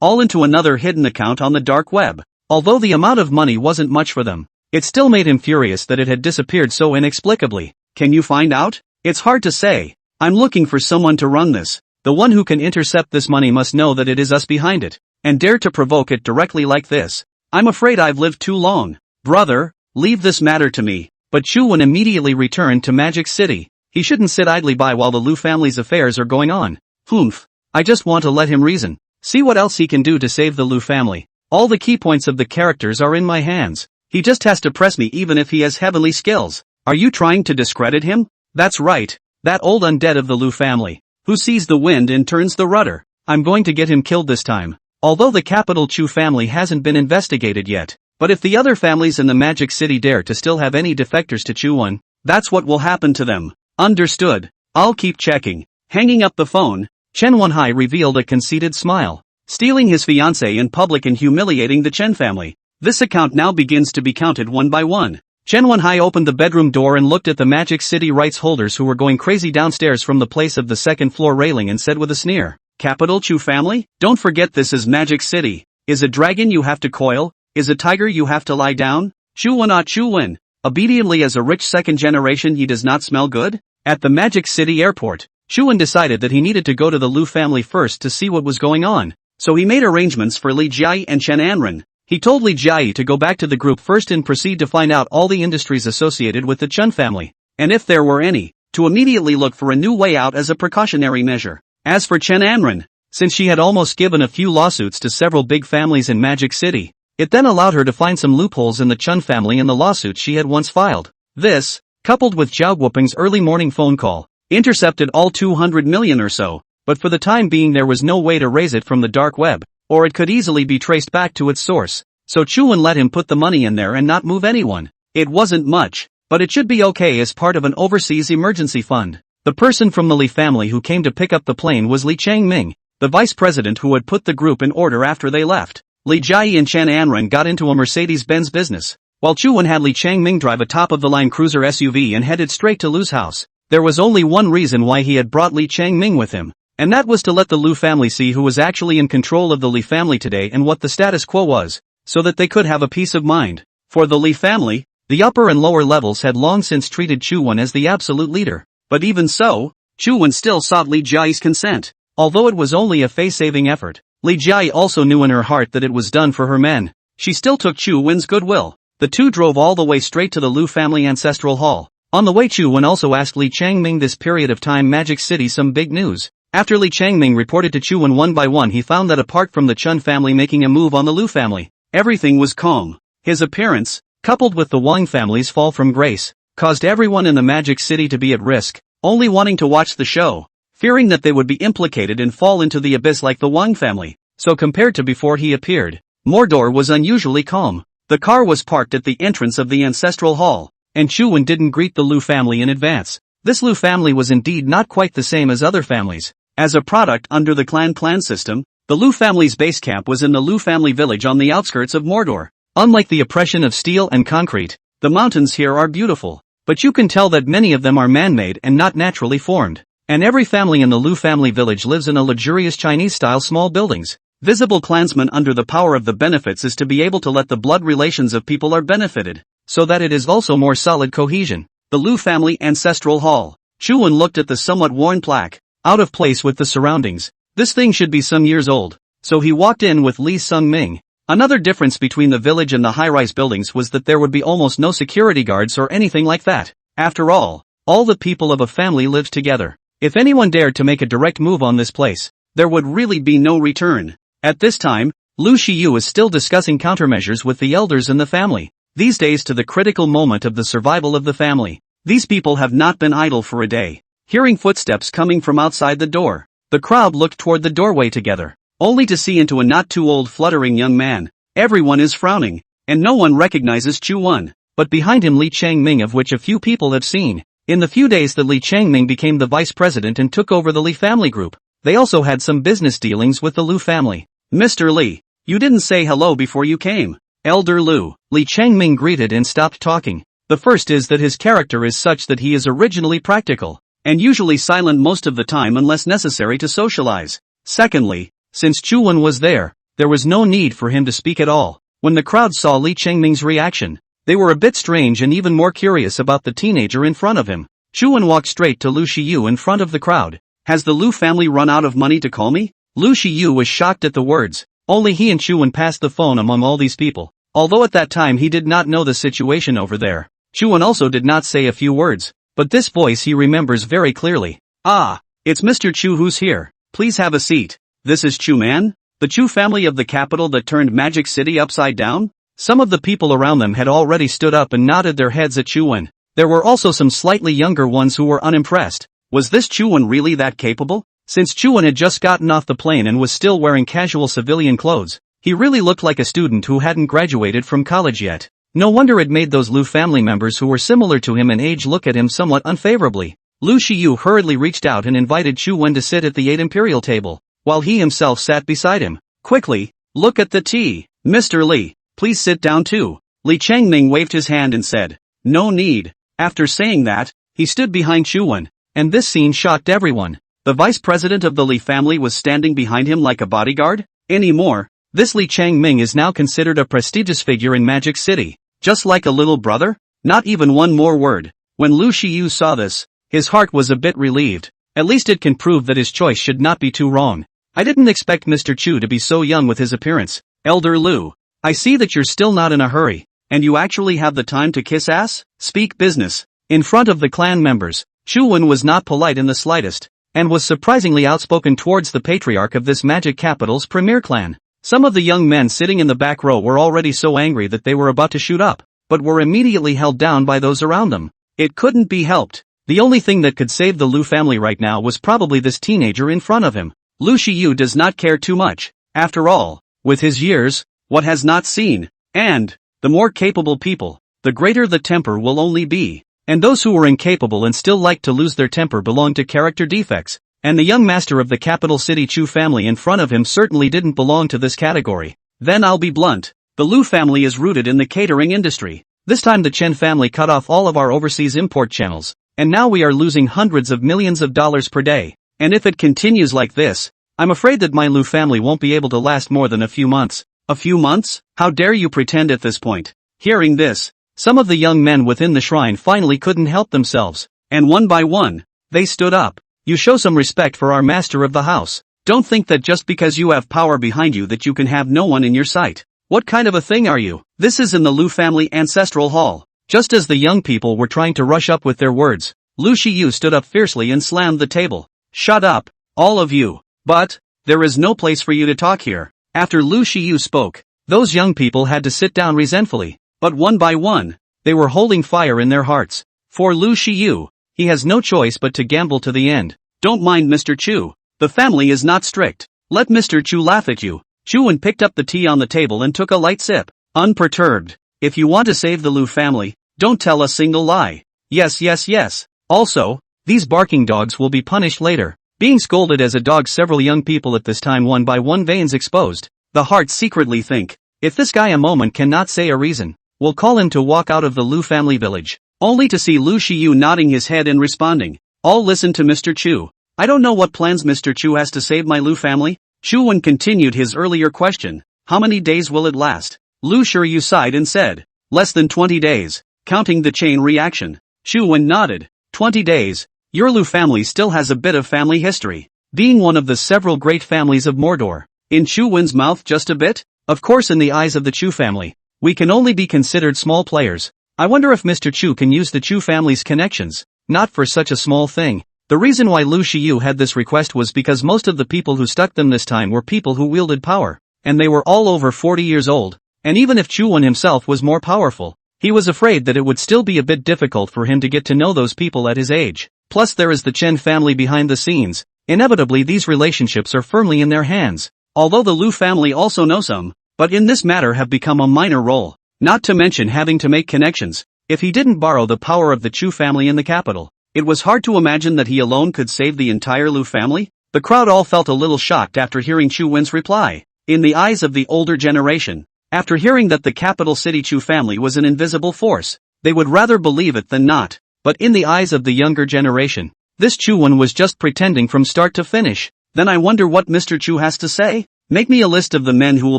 all into another hidden account on the dark web. Although the amount of money wasn't much for them, it still made him furious that it had disappeared so inexplicably. Can you find out? It's hard to say. I'm looking for someone to run this. The one who can intercept this money must know that it is us behind it, and dare to provoke it directly like this. I'm afraid I've lived too long. Brother, leave this matter to me. But Chu Wen immediately returned to Magic City. He shouldn't sit idly by while the Lu family's affairs are going on. Humph. I just want to let him reason. See what else he can do to save the Lu family. All the key points of the characters are in my hands. He just has to press me even if he has heavenly skills. Are you trying to discredit him? That's right. That old undead of the Lu family, who sees the wind and turns the rudder. I'm going to get him killed this time. Although the capital Chu family hasn't been investigated yet. But if the other families in the Magic City dare to still have any defectors to Chu Wen, that's what will happen to them. Understood. I'll keep checking. Hanging up the phone, Chen Wenhai revealed a conceited smile. Stealing his fiancée in public and humiliating the Chen family. This account now begins to be counted one by one. Chen Wenhai opened the bedroom door and looked at the Magic City rights holders who were going crazy downstairs from the place of the second floor railing and said with a sneer, Capital Chu family? Don't forget this is Magic City. Is a dragon you have to coil? Is a tiger you have to lie down? Chu Wen Chu Wen. Obediently as a rich second generation he does not smell good? At the Magic City airport, Chu Wen decided that he needed to go to the Lu family first to see what was going on. So he made arrangements for Li Jiayi and Chen Anren. He told Li Jiayi to go back to the group first and proceed to find out all the industries associated with the Chen family, and if there were any, to immediately look for a new way out as a precautionary measure. As for Chen Anren, since she had almost given a few lawsuits to several big families in Magic City, it then allowed her to find some loopholes in the Chen family in the lawsuits she had once filed. This, coupled with Zhao Guoping's early morning phone call, intercepted all 200 million or so. But for the time being there was no way to raise it from the dark web, or it could easily be traced back to its source. So Chu Wen let him put the money in there and not move anyone. It wasn't much, but it should be okay as part of an overseas emergency fund. The person from the Li family who came to pick up the plane was Li Changming, the vice president who had put the group in order after they left. Li Jiayi and Chen Anren got into a Mercedes-Benz business, while Chu Wen had Li Changming drive a top-of-the-line cruiser SUV and headed straight to Lu's house. There was only one reason why he had brought Li Changming with him. And that was to let the Lu family see who was actually in control of the Li family today and what the status quo was, so that they could have a peace of mind. For the Li family, the upper and lower levels had long since treated Chu Wen as the absolute leader. But even so, Chu Wen still sought Li Jiayi's consent. Although it was only a face-saving effort, Li Jiayi also knew in her heart that it was done for her men. She still took Chu Wen's goodwill. The two drove all the way straight to the Lu family ancestral hall. On the way Chu Wen also asked Li Changming this period of time Magic City some big news. After Li Changming reported to Chu Wen one by one he found that apart from the Chen family making a move on the Lu family, everything was calm. His appearance, coupled with the Wang family's fall from grace, caused everyone in the Magic City to be at risk, only wanting to watch the show, fearing that they would be implicated and fall into the abyss like the Wang family. So compared to before he appeared, Mordor was unusually calm. The car was parked at the entrance of the ancestral hall, and Chu Wen didn't greet the Lu family in advance. This Lu family was indeed not quite the same as other families. As a product under the clan system, the Lu family's base camp was in the Lu family village on the outskirts of Mordor. Unlike the oppression of steel and concrete, the mountains here are beautiful, but you can tell that many of them are man-made and not naturally formed. And every family in the Lu family village lives in a luxurious Chinese-style small buildings. Visible clansmen under the power of the benefits is to be able to let the blood relations of people are benefited, so that it is also more solid cohesion. The Lu family ancestral hall. Chuan looked at the somewhat worn plaque, out of place with the surroundings. This thing should be some years old. So he walked in with Li Sung-ming. Another difference between the village and the high-rise buildings was that there would be almost no security guards or anything like that. After all the people of a family lived together. If anyone dared to make a direct move on this place, there would really be no return. At this time, Lu Shiyu is still discussing countermeasures with the elders in the family. These days to the critical moment of the survival of the family. These people have not been idle for a day. Hearing footsteps coming from outside the door, the crowd looked toward the doorway together, only to see into a not too old fluttering young man. Everyone is frowning, and no one recognizes Chuan. But behind him Li Changming, of which a few people have seen. In the few days that Li Changming became the vice president and took over the Li family group, they also had some business dealings with the Lu family. Mr. Li, you didn't say hello before you came. Elder Lu, Li Changming greeted and stopped talking. The first is that his character is such that he is originally practical, and usually silent most of the time unless necessary to socialize. Secondly, since Chuan was there was no need for him to speak at all. When the crowd saw Li Changming's reaction, they were a bit strange and even more curious about the teenager in front of him. Chuan walked straight to Lu Shiyu in front of the crowd. Has the Lu family run out of money to call me? Lu Shiyu was shocked at the words. Only he and Chuan passed the phone among all these people. Although at that time he did not know the situation over there. Chuan also did not say a few words, but this voice he remembers very clearly. Ah, it's Mr. Chu who's here. Please have a seat. This is Chu Man? The Chu family of the capital that turned Magic City upside down? Some of the people around them had already stood up and nodded their heads at Chuan. There were also some slightly younger ones who were unimpressed. Was this Chuan really that capable? Since Chuan had just gotten off the plane and was still wearing casual civilian clothes, he really looked like a student who hadn't graduated from college yet. No wonder it made those Lu family members who were similar to him in age look at him somewhat unfavorably. Lu Shiyu hurriedly reached out and invited Chuan to sit at the 8 imperial table, while he himself sat beside him. Quickly, look at the tea. Mr. Li, please sit down too. Li Changming waved his hand and said, no need. After saying that, he stood behind Chuan, and this scene shocked everyone. The vice president of the Li family was standing behind him like a bodyguard? Anymore, this Li Changming is now considered a prestigious figure in Magic City. Just like a little brother? Not even one more word. When Lu Shiyu saw this, his heart was a bit relieved. At least it can prove that his choice should not be too wrong. I didn't expect Mr. Chu to be so young with his appearance. Elder Lu, I see that you're still not in a hurry, and you actually have the time to kiss ass? Speak business. In front of the clan members, Chuan was not polite in the slightest, and was surprisingly outspoken towards the patriarch of this magic capital's premier clan. Some of the young men sitting in the back row were already so angry that they were about to shoot up, but were immediately held down by those around them. It couldn't be helped. The only thing that could save the Lu family right now was probably this teenager in front of him. Lu Shiyu does not care too much. After all, with his years, what has not seen? And, the more capable people, the greater the temper will only be. And those who were incapable and still liked to lose their temper belonged to character defects. And the young master of the capital city Chu family in front of him certainly didn't belong to this category. Then I'll be blunt. The Lu family is rooted in the catering industry. This time the Chen family cut off all of our overseas import channels, and now we are losing hundreds of millions of dollars per day. And if it continues like this, I'm afraid that my Lu family won't be able to last more than a few months. A few months? How dare you pretend at this point? Hearing this, some of the young men within the shrine finally couldn't help themselves, and one by one, they stood up. You show some respect for our master of the house. Don't think that just because you have power behind you that you can have no one in your sight. What kind of a thing are you? This is in the Lu family ancestral hall. Just as the young people were trying to rush up with their words, Lu Shiyu stood up fiercely and slammed the table. Shut up, all of you. But, there is no place for you to talk here. After Lu Shiyu spoke, those young people had to sit down resentfully, but one by one, they were holding fire in their hearts. For Lu Shiyu, he has no choice but to gamble to the end. Don't mind Mr. Chu. The family is not strict. Let Mr. Chu laugh at you. Chuan picked up the tea on the table and took a light sip. Unperturbed. If you want to save the Lu family, don't tell a single lie. Yes, yes, yes. Also, these barking dogs will be punished later. Being scolded as a dog, several young people at this time one by one veins exposed. The hearts secretly think, if this guy a moment cannot say a reason, we'll call him to walk out of the Lu family village. Only to see Lu Shiyu nodding his head and responding, all listen to Mr. Chu. I don't know what plans Mr. Chu has to save my Lu family. Chu Wen continued his earlier question. How many days will it last? Lu Shiyu sighed and said, less than 20 days, counting the chain reaction. Chu Wen nodded. 20 days. Your Lu family still has a bit of family history, being one of the several great families of Mordor. In Chu Wen's mouth just a bit? Of course, in the eyes of the Chu family, we can only be considered small players. I wonder if Mr. Chu can use the Chu family's connections. Not for such a small thing. The reason why Lu Shiyu had this request was because most of the people who stuck them this time were people who wielded power, and they were all over 40 years old. And even if Chu Wen himself was more powerful, he was afraid that it would still be a bit difficult for him to get to know those people at his age. Plus there is the Chen family behind the scenes. Inevitably these relationships are firmly in their hands. Although the Lu family also know some, but in this matter have become a minor role. Not to mention having to make connections. If he didn't borrow the power of the Chu family in the capital, it was hard to imagine that he alone could save the entire Lu family. The crowd all felt a little shocked after hearing Chu Wen's reply. In the eyes of the older generation, after hearing that the capital city Chu family was an invisible force, they would rather believe it than not. But in the eyes of the younger generation, this Chu Wen was just pretending from start to finish. Then I wonder what Mr. Chu has to say? Make me a list of the men who will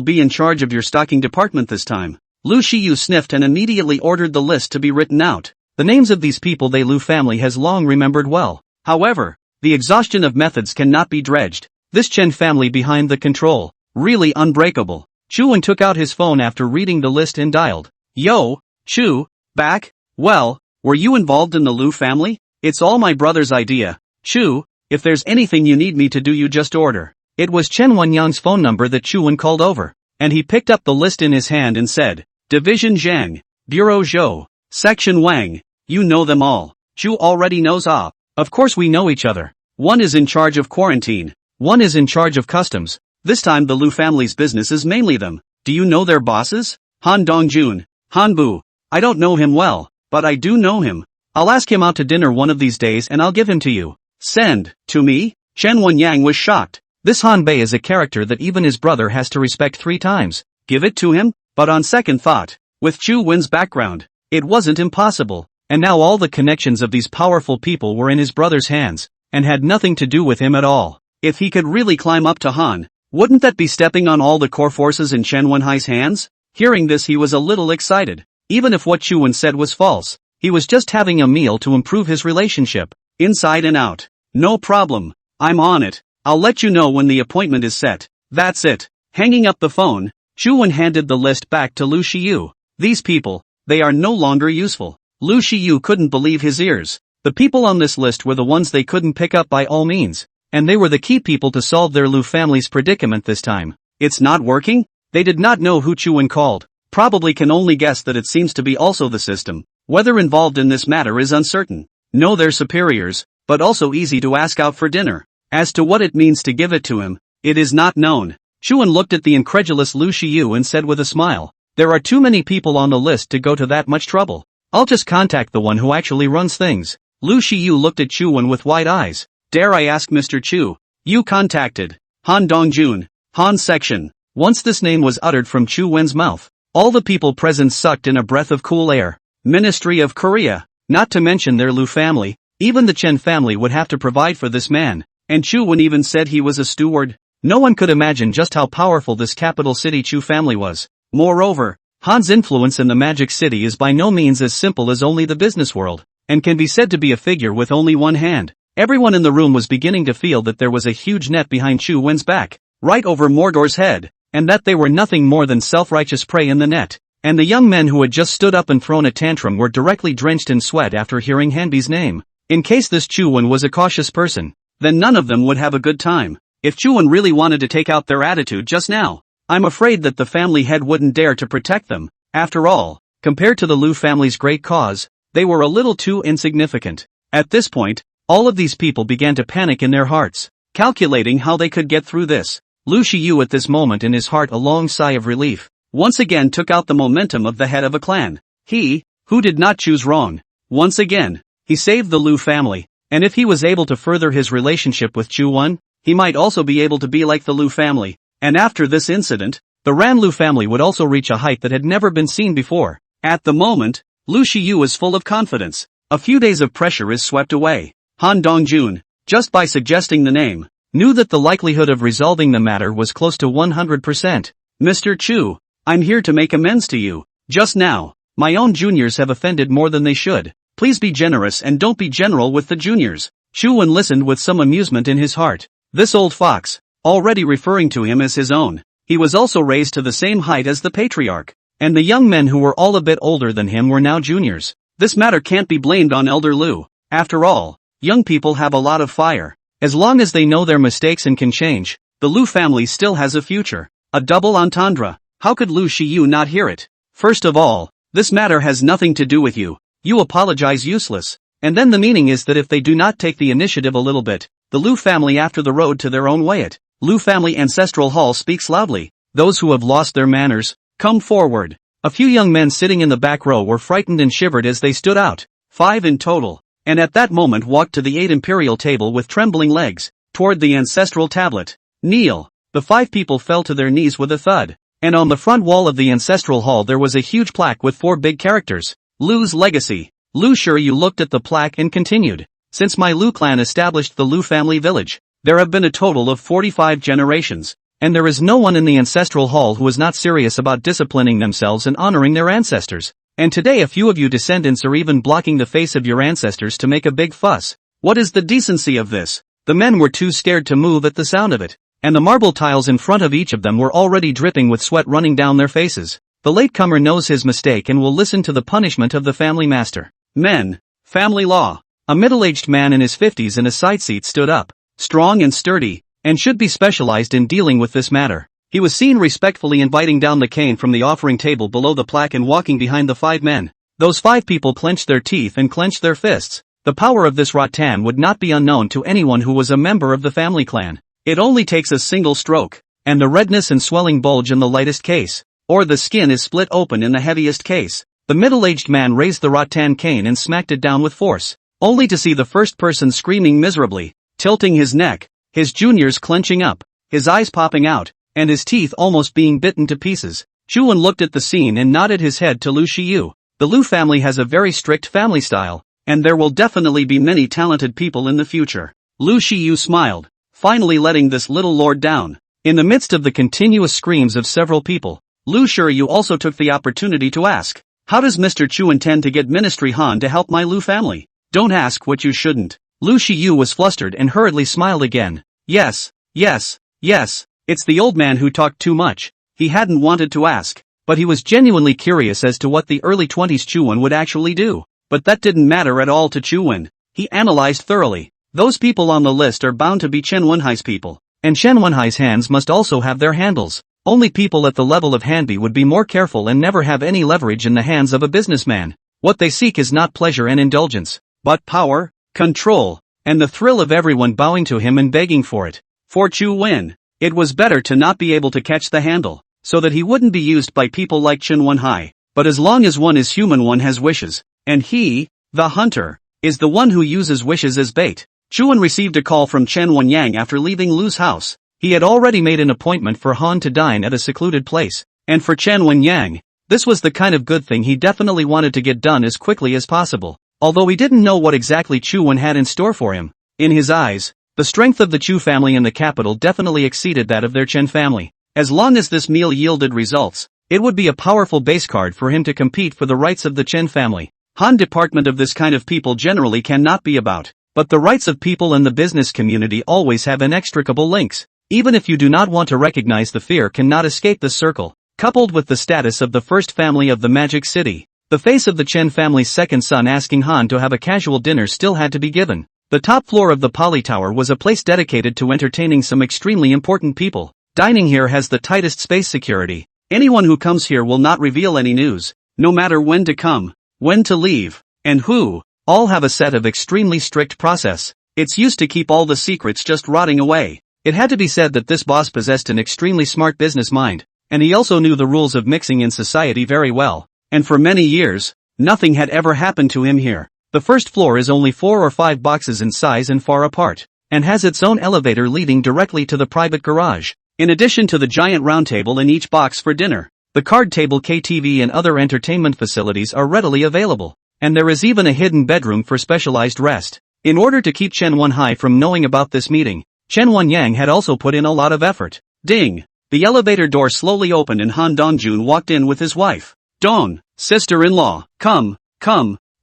be in charge of your stocking department this time. Lu Shiyu sniffed and immediately ordered the list to be written out. The names of these people the Lu family has long remembered well. However, the exhaustion of methods cannot be dredged. This Chen family behind the control, really unbreakable. Chu Wen took out his phone after reading the list and dialed. Yo, Chu, back? Well, were you involved in the Lu family? It's all my brother's idea. Chu, if there's anything you need me to do you just order. It was Chen Wenyang's phone number that Chu Wen called over, and he picked up the list in his hand and said, Division Zhang, Bureau Zhou, Section Wang, you know them all. Chu already knows of course we know each other. One is in charge of quarantine, one is in charge of customs. This time the Lu family's business is mainly them. Do you know their bosses? Han Dongjun, Han Bu. I don't know him well, but I do know him. I'll ask him out to dinner one of these days and I'll give him to you. Send, to me? Chen Wenyang was shocked. This Han Bei is a character that even his brother has to respect 3 times. Give it to him? But on second thought, with Chu Wen's background, it wasn't impossible. And now all the connections of these powerful people were in his brother's hands, and had nothing to do with him at all. If he could really climb up to Han, wouldn't that be stepping on all the core forces in Chen Wenhai's hands? Hearing this he was a little excited. Even if what Chu Wen said was false, he was just having a meal to improve his relationship, inside and out. No problem. I'm on it. I'll let you know when the appointment is set. That's it. Hanging up the phone, Chu Wen handed the list back to Lu Shiyu. These people, they are no longer useful. Lu Shiyu couldn't believe his ears. The people on this list were the ones they couldn't pick up by all means, and they were the key people to solve their Lu family's predicament this time. It's not working? They did not know who Chu Wen called. Probably can only guess that it seems to be also the system. Whether involved in this matter is uncertain. Know their superiors, but also easy to ask out for dinner. As to what it means to give it to him, it is not known. Chu Wen looked at the incredulous Lu Shiyu and said with a smile, there are too many people on the list to go to that much trouble. I'll just contact the one who actually runs things. Lu Shiyu looked at Chu Wen with wide eyes. Dare I ask Mr. Chu? You contacted Han Dongjun, Han Section. Once this name was uttered from Chu Wen's mouth, all the people present sucked in a breath of cool air. Ministry of Korea, not to mention their Lu family, even the Chen family would have to provide for this man, and Chu Wen even said he was a steward. No one could imagine just how powerful this capital city Chu family was. Moreover, Han's influence in the Magic City is by no means as simple as only the business world, and can be said to be a figure with only one hand. Everyone in the room was beginning to feel that there was a huge net behind Chu Wen's back, right over Mordor's head, and that they were nothing more than self-righteous prey in the net. And the young men who had just stood up and thrown a tantrum were directly drenched in sweat after hearing Hanbi's name. In case this Chu Wen was a cautious person, then none of them would have a good time. If Chu Wen really wanted to take out their attitude just now, I'm afraid that the family head wouldn't dare to protect them. After all, compared to the Lu family's great cause, they were a little too insignificant. At this point, all of these people began to panic in their hearts, calculating how they could get through this. Lu Shiyu at this moment in his heart a long sigh of relief, once again took out the momentum of the head of a clan. He, who did not choose wrong. Once again, he saved the Lu family, and if he was able to further his relationship with Chu Wen, he might also be able to be like the Lu family. And after this incident, the Ran Lu family would also reach a height that had never been seen before. At the moment, Lu Shiyu is full of confidence. A few days of pressure is swept away. Han Dongjun, just by suggesting the name, knew that the likelihood of resolving the matter was close to 100%. Mr. Chu, I'm here to make amends to you. Just now, my own juniors have offended more than they should. Please be generous and don't be general with the juniors. Chu Wen listened with some amusement in his heart. This old fox, already referring to him as his own. He was also raised to the same height as the patriarch. And the young men who were all a bit older than him were now juniors. This matter can't be blamed on Elder Lu. After all, young people have a lot of fire. As long as they know their mistakes and can change, the Lu family still has a future. A double entendre. How could Lu Shiyu not hear it? First of all, this matter has nothing to do with you. You apologize useless. And then the meaning is that if they do not take the initiative a little bit, the Lu family after the road to their own way it. Lu family ancestral hall speaks loudly. Those who have lost their manners, come forward. A few young men sitting in the back row were frightened and shivered as they stood out. 5 in total. And at that moment walked to the 8 imperial table with trembling legs, toward the ancestral tablet. Kneel. The 5 people fell to their knees with a thud. And on the front wall of the ancestral hall there was a huge plaque with 4 big characters. Lu's legacy. Lu Shiyu looked at the plaque and continued. Since my Lu clan established the Lu family village, there have been a total of 45 generations. And there is no one in the ancestral hall who is not serious about disciplining themselves and honoring their ancestors. And today a few of you descendants are even blocking the face of your ancestors to make a big fuss. What is the decency of this? The men were too scared to move at the sound of it. And the marble tiles in front of each of them were already dripping with sweat running down their faces. The latecomer knows his mistake and will listen to the punishment of the family master. Men. Family law. A middle-aged man in his 50s in a side seat stood up, strong and sturdy, and should be specialized in dealing with this matter. He was seen respectfully inviting down the cane from the offering table below the plaque and walking behind the 5 men. Those 5 people clenched their teeth and clenched their fists. The power of this rattan would not be unknown to anyone who was a member of the family clan. It only takes a single stroke, and the redness and swelling bulge in the lightest case, or the skin is split open in the heaviest case. The middle-aged man raised the rattan cane and smacked it down with force, only to see the first person screaming miserably, tilting his neck, his juniors clenching up, his eyes popping out, and his teeth almost being bitten to pieces. Chu Wen looked at the scene and nodded his head to Lu Shiyu. The Lu family has a very strict family style, and there will definitely be many talented people in the future. Lu Shiyu smiled, finally letting this little lord down. In the midst of the continuous screams of several people, Lu Shiyu also took the opportunity to ask, how does Mr. Chu intend to get Ministry Han to help my Lu family? Don't ask what you shouldn't. Lu Shiyu was flustered and hurriedly smiled again. Yes, it's the old man who talked too much. He hadn't wanted to ask, but he was genuinely curious as to what the early 20s Chu Wen would actually do. But that didn't matter at all to Chu Wen. He analyzed thoroughly. Those people on the list are bound to be Chen Wenhai's people, and Chen Wenhai's hands must also have their handles. Only people at the level of Hanbi would be more careful and never have any leverage in the hands of a businessman. What they seek is not pleasure and indulgence, but power, control, and the thrill of everyone bowing to him and begging for it. For Chu Wen, it was better to not be able to catch the handle, so that he wouldn't be used by people like Chen Wenhai. But as long as one is human, one has wishes, and he, the hunter, is the one who uses wishes as bait. Chu Wen received a call from Chen Wenyang after leaving Lu's house. He had already made an appointment for Han to dine at a secluded place, and for Chen Wenyang, this was the kind of good thing he definitely wanted to get done as quickly as possible, although he didn't know what exactly Chu Wen had in store for him. In his eyes, the strength of the Chu family in the capital definitely exceeded that of their Chen family. As long as this meal yielded results, it would be a powerful base card for him to compete for the rights of the Chen family. Han department of this kind of people generally cannot be about, but the rights of people in the business community always have inextricable links. Even if you do not want to recognize, the fear cannot escape the circle. Coupled with the status of the first family of the Magic City, the face of the Chen family's second son asking Han to have a casual dinner still had to be given. The top floor of the Poly Tower was a place dedicated to entertaining some extremely important people. Dining here has the tightest space security. Anyone who comes here will not reveal any news, no matter when to come, when to leave, and who. All have a set of extremely strict process. It's used to keep all the secrets just rotting away. It had to be said that this boss possessed an extremely smart business mind, and he also knew the rules of mixing in society very well. And for many years, nothing had ever happened to him here. The first floor is only 4 or 5 boxes in size and far apart, and has its own elevator leading directly to the private garage. In addition to the giant round table in each box for dinner, the card table, KTV and other entertainment facilities are readily available. And there is even a hidden bedroom for specialized rest. In order to keep Chen Wenhai from knowing about this meeting, Chen Wenyang had also put in a lot of effort. Ding! The elevator door slowly opened and Han Dongjun walked in with his wife. Dawn, sister-in-law, come,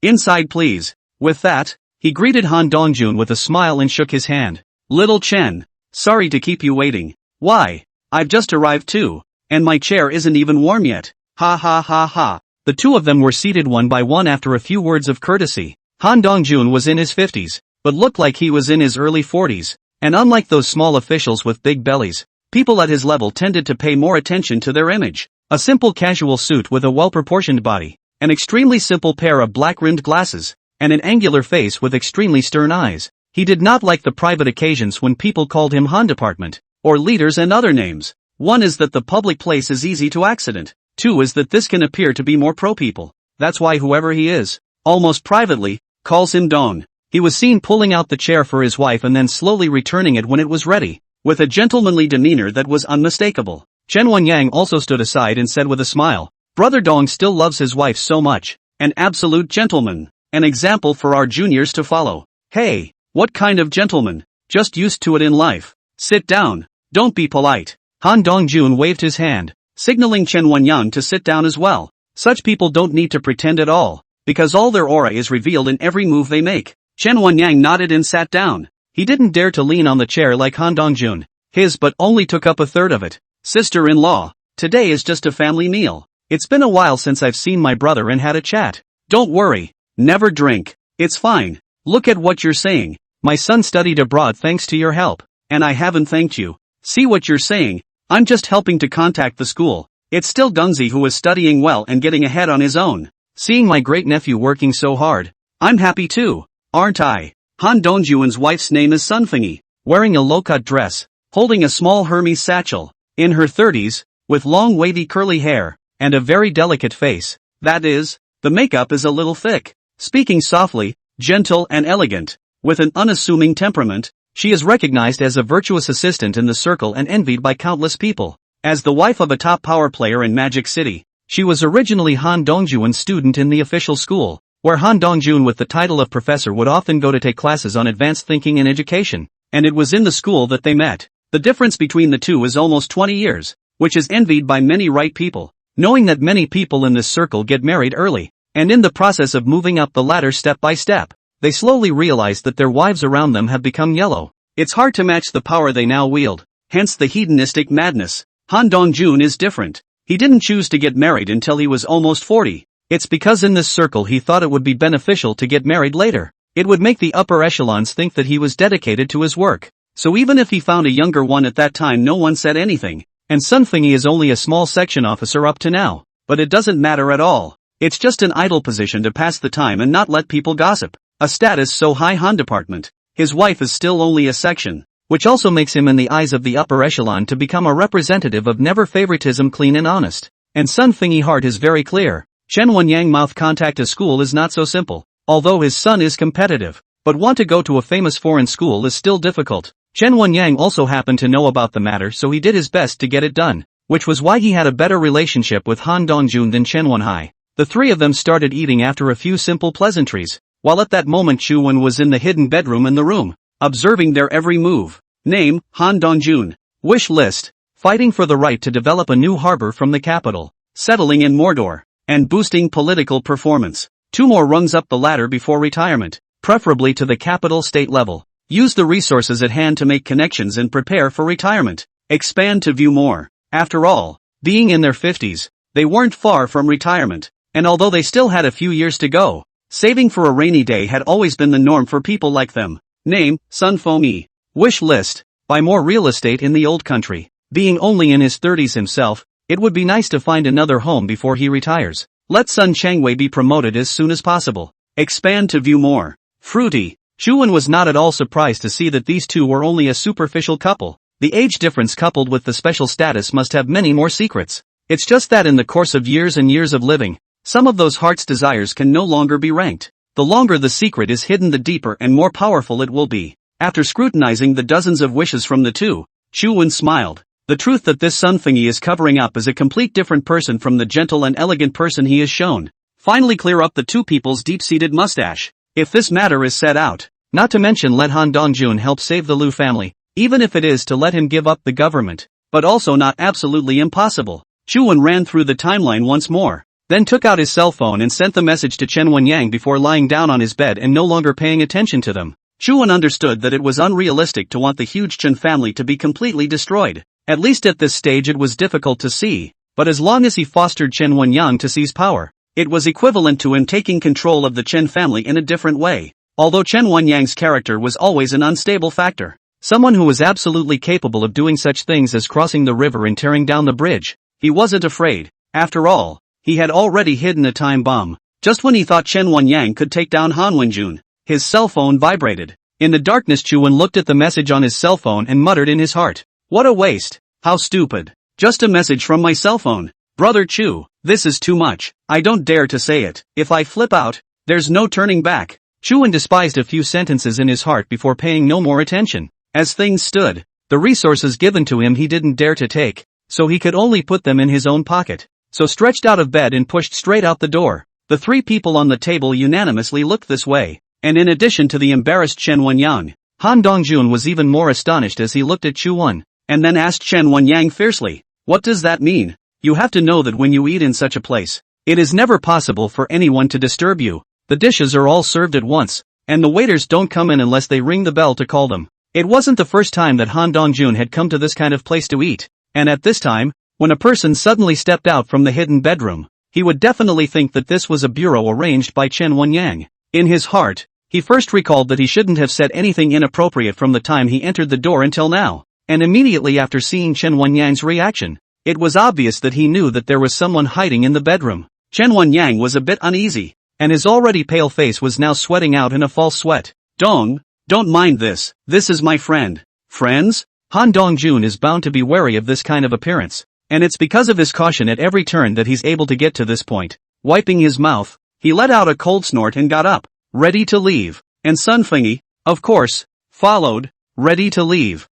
inside please. With that, he greeted Han Dongjun with a smile and shook his hand. Little Chen, sorry to keep you waiting. Why? I've just arrived too, and my chair isn't even warm yet. Ha ha ha ha. The two of them were seated one by one after a few words of courtesy. Han Dongjun was in his 50s, but looked like he was in his early 40s, and unlike those small officials with big bellies, people at his level tended to pay more attention to their image. A simple casual suit with a well-proportioned body, an extremely simple pair of black-rimmed glasses, and an angular face with extremely stern eyes. He did not like the private occasions when people called him Han Department, or leaders and other names. One is that the public place is easy to accident. Two is that this can appear to be more pro-people. That's why whoever he is, almost privately, calls him Don. He was seen pulling out the chair for his wife and then slowly returning it when it was ready, with a gentlemanly demeanor that was unmistakable. Chen Wenyang also stood aside and said with a smile, Brother Dong still loves his wife so much. An absolute gentleman. An example for our juniors to follow. Hey, what kind of gentleman? Just used to it in life. Sit down. Don't be polite. Han Dongjun waved his hand, signaling Chen Wenyang to sit down as well. Such people don't need to pretend at all, because all their aura is revealed in every move they make. Chen Wenyang nodded and sat down. He didn't dare to lean on the chair like Han Dongjun. His but only took up a third of it. Sister-in-law, today is just a family meal. It's been a while since I've seen my brother and had a chat. Don't worry. Never drink. It's fine. Look at what you're saying. My son studied abroad thanks to your help. And I haven't thanked you. See what you're saying? I'm just helping to contact the school. It's still Gungzi who is studying well and getting ahead on his own. Seeing my great-nephew working so hard, I'm happy too, aren't I? Han Dongjun's wife's name is Sunfingy, wearing a low-cut dress, holding a small Hermes satchel, in her 30s, with long wavy curly hair, and a very delicate face. That is, the makeup is a little thick. Speaking softly, gentle and elegant, with an unassuming temperament, she is recognized as a virtuous assistant in the circle and envied by countless people. As the wife of a top power player in Magic City, she was originally Han Dongjun's student in the official school, where Han Dongjun with the title of professor would often go to take classes on advanced thinking and education, and it was in the school that they met. The difference between the two is almost 20 years, which is envied by many right people, knowing that many people in this circle get married early, and in the process of moving up the ladder step by step, they slowly realize that their wives around them have become yellow. It's hard to match the power they now wield, hence the hedonistic madness. Han Dongjun is different. He didn't choose to get married until he was almost 40. It's because in this circle he thought it would be beneficial to get married later. It would make the upper echelons think that he was dedicated to his work. So even if he found a younger one at that time, no one said anything. And Sunfingy is only a small section officer up to now. But it doesn't matter at all. It's just an idle position to pass the time and not let people gossip. A status so high Han Department. His wife is still only a section, which also makes him in the eyes of the upper echelon to become a representative of never favoritism, clean and honest. And Sunfingy heart is very clear. Chen Wenyang mouth contact a school is not so simple. Although his son is competitive, but want to go to a famous foreign school is still difficult. Chen Wenyang also happened to know about the matter, so he did his best to get it done, which was why he had a better relationship with Han Dongjun than Chen Wenhai. The three of them started eating after a few simple pleasantries, while at that moment Chu Wen was in the hidden bedroom in the room, observing their every move. Name, Han Dongjun. Wish list, fighting for the right to develop a new harbor from the capital, settling in Mordor, and boosting political performance. 2 more rungs up the ladder before retirement, preferably to the capital state level. Use the resources at hand to make connections and prepare for retirement. Expand to view more. After all, being in their 50s, they weren't far from retirement, and although they still had a few years to go, saving for a rainy day had always been the norm for people like them. Name, Sun Fengyi. Wish list, buy more real estate in the old country. Being only in his 30s himself, it would be nice to find another home before he retires. Let Sun Changwei be promoted as soon as possible. Expand to view more. Fruity. Chu Wen was not at all surprised to see that these two were only a superficial couple. The age difference coupled with the special status must have many more secrets. It's just that in the course of years and years of living, some of those heart's desires can no longer be ranked. The longer the secret is hidden, the deeper and more powerful it will be. After scrutinizing the dozens of wishes from the two, Chu Wen smiled. The truth that this Sun Fengyi is covering up is a complete different person from the gentle and elegant person he is shown. Finally clear up the two people's deep-seated mustache. If this matter is set out, Not to mention let Han Dongjun help save the Liu family, even if it is to let him give up the government. But also not absolutely impossible. Chuan ran through the timeline once more, then took out his cell phone and sent the message to Chen Wenyang before lying down on his bed and no longer paying attention to them. Chuan understood that it was unrealistic to want the huge Chen family to be completely destroyed. At least at this stage it was difficult to see, but as long as he fostered Chen Wenyang to seize power, it was equivalent to him taking control of the Chen family in a different way. Although Chen Wenyang's character was always an unstable factor, someone who was absolutely capable of doing such things as crossing the river and tearing down the bridge, he wasn't afraid. After all, he had already hidden a time bomb. Just when he thought Chen Wenyang could take down Han Wenjun, his cell phone vibrated. In the darkness Chuan looked at the message on his cell phone and muttered in his heart, "What a waste. How stupid. Just a message from my cell phone. Brother Chu, this is too much. I don't dare to say it. If I flip out, there's no turning back." Chuan despised a few sentences in his heart before paying no more attention. As things stood, the resources given to him he didn't dare to take, so he could only put them in his own pocket. So stretched out of bed and pushed straight out the door. The three people on the table unanimously looked this way, and in addition to the embarrassed Chen Wenyang, Han Dongjun was even more astonished as he looked at Chuan, and then asked Chen Wenyang fiercely, "What does that mean? You have to know that when you eat in such a place, it is never possible for anyone to disturb you. The dishes are all served at once, and the waiters don't come in unless they ring the bell to call them." It wasn't the first time that Han Dongjun had come to this kind of place to eat, and at this time, when a person suddenly stepped out from the hidden bedroom, he would definitely think that this was a bureau arranged by Chen Wenyang. In his heart, he first recalled that he shouldn't have said anything inappropriate from the time he entered the door until now, and immediately after seeing Chen Wenyang's reaction, it was obvious that he knew that there was someone hiding in the bedroom. Chen Wenyang was a bit uneasy, and his already pale face was now sweating out in a false sweat. Don't mind this. This is my friend." Friends? Han Dongjun is bound to be wary of this kind of appearance, and it's because of his caution at every turn that he's able to get to this point. Wiping his mouth, he let out a cold snort and got up, ready to leave, and Sun Fengyi, of course, followed, ready to leave.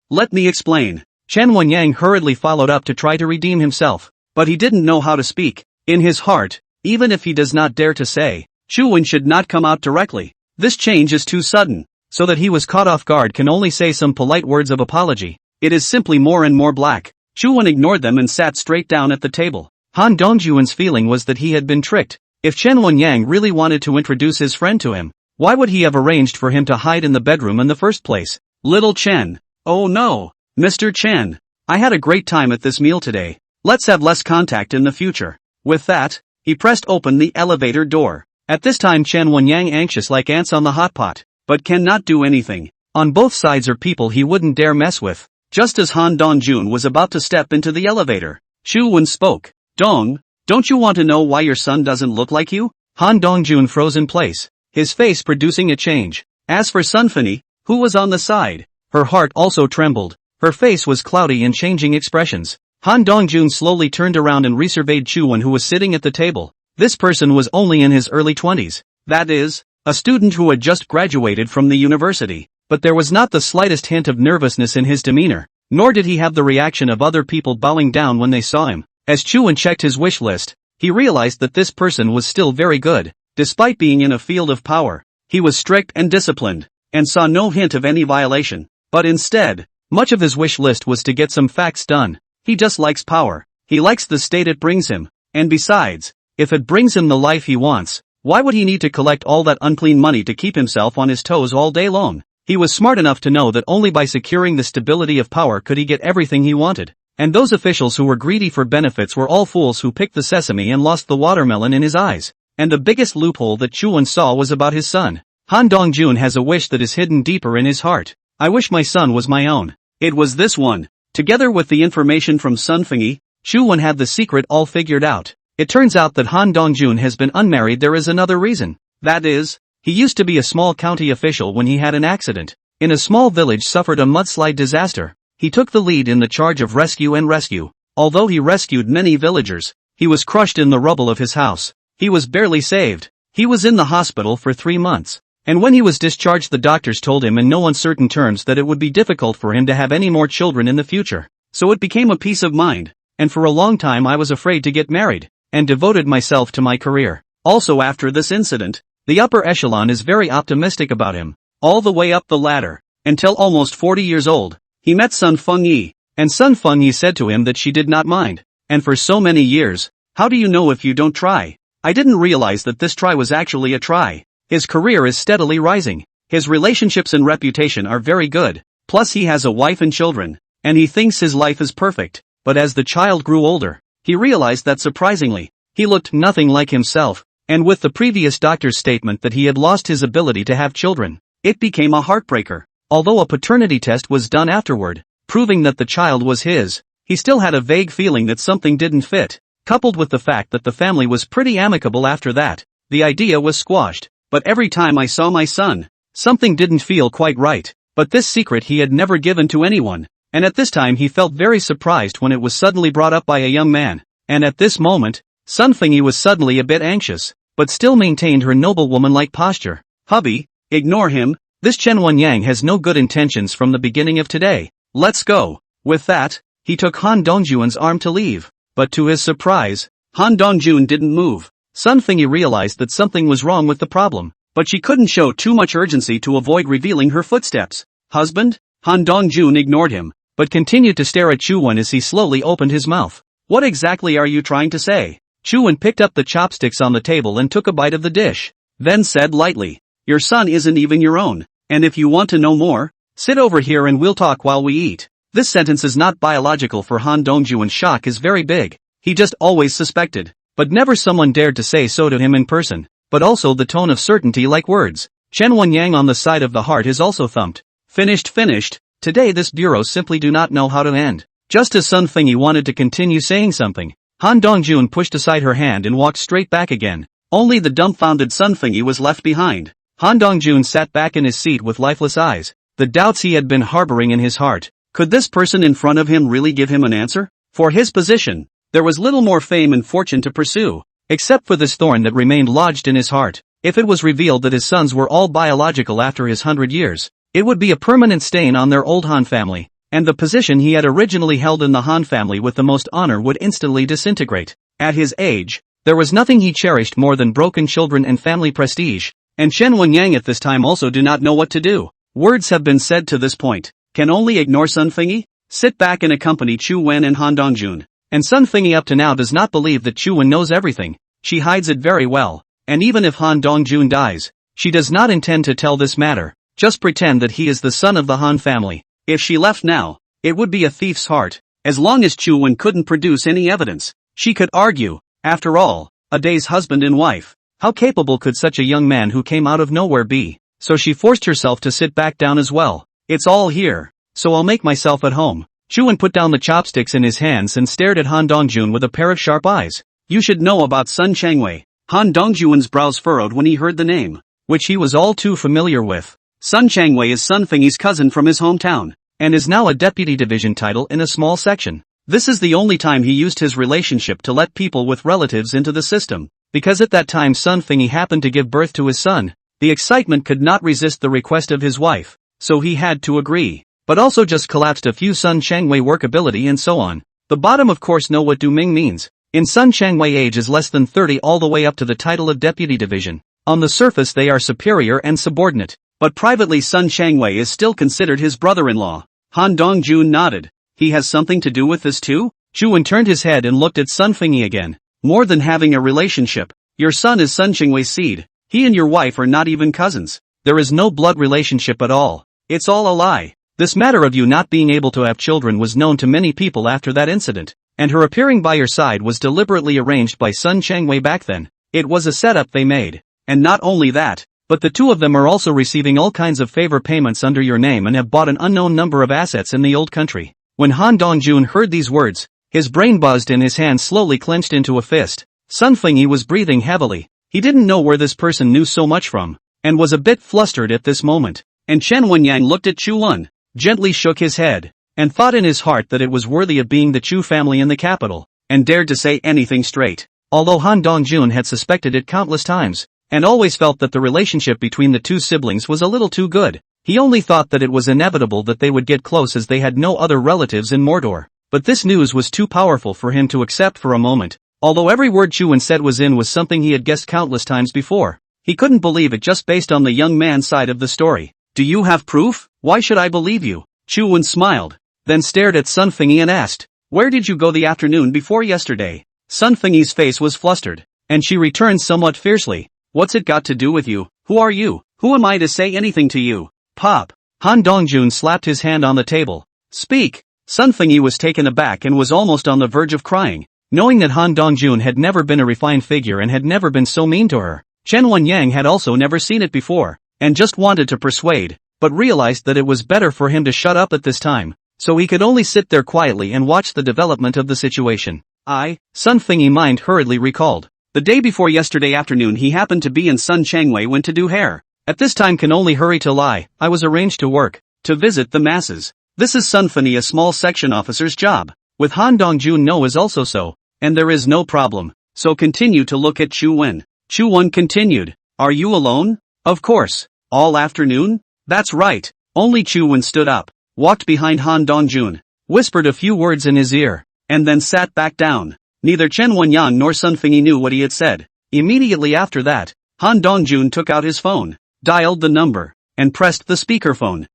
Let me explain." Chen Wenyang hurriedly followed up to try to redeem himself, but he didn't know how to speak. In his heart, even if he does not dare to say, Chuan should not come out directly. This change is too sudden, so that he was caught off guard can only say some polite words of apology. It is simply more and more black. Chuan ignored them and sat straight down at the table. Han Dongjun's feeling was that he had been tricked. If Chen Wenyang really wanted to introduce his friend to him, why would he have arranged for him to hide in the bedroom in the first place? Little Chen. Oh no, Mr. Chen. I had a great time at this meal today. Let's have less contact in the future. With that, he pressed open the elevator door. At this time Chen Wenyang anxious like ants on the hot pot, but cannot do anything. On both sides are people he wouldn't dare mess with. Just as Han Dongjun was about to step into the elevator, Chuan spoke. Don't you want to know why your son doesn't look like you?" Han Dongjun froze in place, his face producing a change. As for Sun Fengyi, who was on the side, her heart also trembled. Her face was cloudy in changing expressions. Han Dongjun slowly turned around and resurveyed Chuan who was sitting at the table. This person was only in his early 20s. That is, a student who had just graduated from the university. But there was not the slightest hint of nervousness in his demeanor, nor did he have the reaction of other people bowing down when they saw him. As Chuan checked his wish list, he realized that this person was still very good. Despite being in a field of power, he was strict and disciplined, and saw no hint of any violation. But instead, much of his wish list was to get some facts done. He just likes power. He likes the state it brings him, and besides, if it brings him the life he wants, why would he need to collect all that unclean money to keep himself on his toes all day long? He was smart enough to know that only by securing the stability of power could he get everything he wanted. And those officials who were greedy for benefits were all fools who picked the sesame and lost the watermelon in his eyes. And the biggest loophole that Chuan saw was about his son. Han Dongjun has a wish that is hidden deeper in his heart. I wish my son was my own. It was this one. Together with the information from Sun Fengyi, Chuan had the secret all figured out. It turns out that Han Dongjun has been unmarried. There is another reason. That is, he used to be a small county official when he had an accident. In a small village suffered a mudslide disaster. He took the lead in the charge of rescue. Although he rescued many villagers, he was crushed in the rubble of his house. He was barely saved. He was in the hospital for 3 months. And when he was discharged, the doctors told him in no uncertain terms that it would be difficult for him to have any more children in the future. So it became a peace of mind. And for a long time I was afraid to get married, and devoted myself to my career. Also after this incident, The upper echelon is very optimistic about him. All the way up the ladder, until almost 40 years old, he met Sun Fengyi, and Sun Fengyi said to him that she did not mind. And for so many years, how do you know if you don't try? I didn't realize that this try was actually a try. His career is steadily rising. His relationships and reputation are very good. Plus he has a wife and children, and he thinks his life is perfect. But as the child grew older, he realized that surprisingly, he looked nothing like himself, and with the previous doctor's statement that he had lost his ability to have children, it became a heartbreaker. Although a paternity test was done afterward, proving that the child was his, he still had a vague feeling that something didn't fit. Coupled with the fact that the family was pretty amicable after that, the idea was squashed. But every time I saw my son, something didn't feel quite right. But this secret he had never given to anyone, and at this time he felt very surprised when it was suddenly brought up by a young man. And at this moment, Sun Fengyi was suddenly a bit anxious, but still maintained her noblewoman-like posture. Hubby, ignore him, this Chen Wenyang has no good intentions from the beginning of today. Let's go. With that, he took Han Dongjuan's arm to leave. But to his surprise, Han Dongjuan didn't move. Sun Fengyi realized that something was wrong with the problem, but she couldn't show too much urgency to avoid revealing her footsteps. Husband? Han Dongjuan ignored him, but continued to stare at Chuan as he slowly opened his mouth. What exactly are you trying to say? Chuan picked up the chopsticks on the table and took a bite of the dish, then said lightly, your son isn't even your own, and if you want to know more, sit over here and we'll talk while we eat. This sentence is not biological for Han Dongjuan's shock is very big. He just always suspected, but never someone dared to say so to him in person, but also the tone of certainty like words. Chen Wenyang on the side of the heart is also thumped. Finished. Today this bureau simply do not know how to end. Just as Sun Fengyi wanted to continue saying something, Han Dongjuan pushed aside her hand and walked straight back again. Only the dumbfounded Sun Fengyi was left behind. Han Dongjuan sat back in his seat with lifeless eyes. The doubts he had been harboring in his heart. Could this person in front of him really give him an answer? For his position, there was little more fame and fortune to pursue, except for this thorn that remained lodged in his heart. If it was revealed that his sons were all biological after his 100 years, it would be a permanent stain on their old Han family, and the position he had originally held in the Han family with the most honor would instantly disintegrate. At his age, there was nothing he cherished more than broken children and family prestige, and Chen Wenyang at this time also do not know what to do. Words have been said to this point. Can only ignore Sun Fengyi? Sit back and accompany Chu Wen and Han Dongjuan. And Sun Fengyi up to now does not believe that Chu Wen knows everything. She hides it very well, and even if Han Dongjuan dies, she does not intend to tell this matter, just pretend that he is the son of the Han family. If she left now, it would be a thief's heart. As long as Chu Wen couldn't produce any evidence, she could argue. After all, a day's husband and wife. How capable could such a young man who came out of nowhere be? So she forced herself to sit back down as well. It's all here, so I'll make myself at home. Chu Wen put down the chopsticks in his hands and stared at Han Dongjuan with a pair of sharp eyes. You should know about Sun Changwei. Han Dongjuan's brows furrowed when he heard the name, which he was all too familiar with. Sun Changwei is Sun Fengyi's cousin from his hometown, and is now a deputy division title in a small section. This is the only time he used his relationship to let people with relatives into the system, because at that time Sun Fengyi happened to give birth to his son. The excitement could not resist the request of his wife, so he had to agree, but also just collapsed a few Sun Changwei workability and so on. The bottom of course know what Du Ming means. In Sun Changwei age is less than 30 all the way up to the title of deputy division. On the surface they are superior and subordinate, but privately Sun Changwei is still considered his brother-in-law. Han Dongjuan nodded. He has something to do with this too? Chu Wen turned his head and looked at Sun Fengyi again. More than having a relationship, your son is Sun Changwei's seed. He and your wife are not even cousins. There is no blood relationship at all. It's all a lie. This matter of you not being able to have children was known to many people after that incident, and her appearing by your side was deliberately arranged by Sun Changwei back then. It was a setup they made. And not only that, but the two of them are also receiving all kinds of favor payments under your name and have bought an unknown number of assets in the old country. When Han Dongjuan heard these words, his brain buzzed and his hand slowly clenched into a fist. Sun Fengyi was breathing heavily. He didn't know where this person knew so much from, and was a bit flustered at this moment. And Chen Wenyang looked at Chu Wen, gently shook his head, and thought in his heart that it was worthy of being the Chu family in the capital, and dared to say anything straight. Although Han Dongjuan had suspected it countless times, and always felt that the relationship between the two siblings was a little too good, he only thought that it was inevitable that they would get close as they had no other relatives in Mordor. But this news was too powerful for him to accept for a moment, although every word Chu Wen said was something he had guessed countless times before. He couldn't believe it just based on the young man's side of the story. Do you have proof? Why should I believe you? Chu-won smiled, then stared at Sun Fengyi and asked, where did you go the afternoon before yesterday? Sun Fengyi's face was flustered, and she returned somewhat fiercely, what's it got to do with you? Who are you? Who am I to say anything to you? Pop. Han Dongjun slapped his hand on the table. Speak. Sun Fengyi was taken aback and was almost on the verge of crying, knowing that Han Dongjun had never been a refined figure and had never been so mean to her. Chen Wenyang had also never seen it before, and just wanted to persuade, but realized that it was better for him to shut up at this time, so he could only sit there quietly and watch the development of the situation. Sun Fengyi mind hurriedly recalled. The day before yesterday afternoon he happened to be in Sun Changwei went to do hair. At this time can only hurry to lie, I was arranged to work, to visit the masses. This is Sun Fengyi a small section officer's job. With Han Dongjun no is also so, and there is no problem, so continue to look at Chu-won. Chu-won continued, are you alone? Of course. All afternoon? That's right. Only Chu-won stood up, walked behind Han Dongjun, whispered a few words in his ear, and then sat back down. Neither Chen Wenyang nor Sun Fengyi knew what he had said. Immediately after that, Han Dongjun took out his phone, dialed the number, and pressed the speakerphone.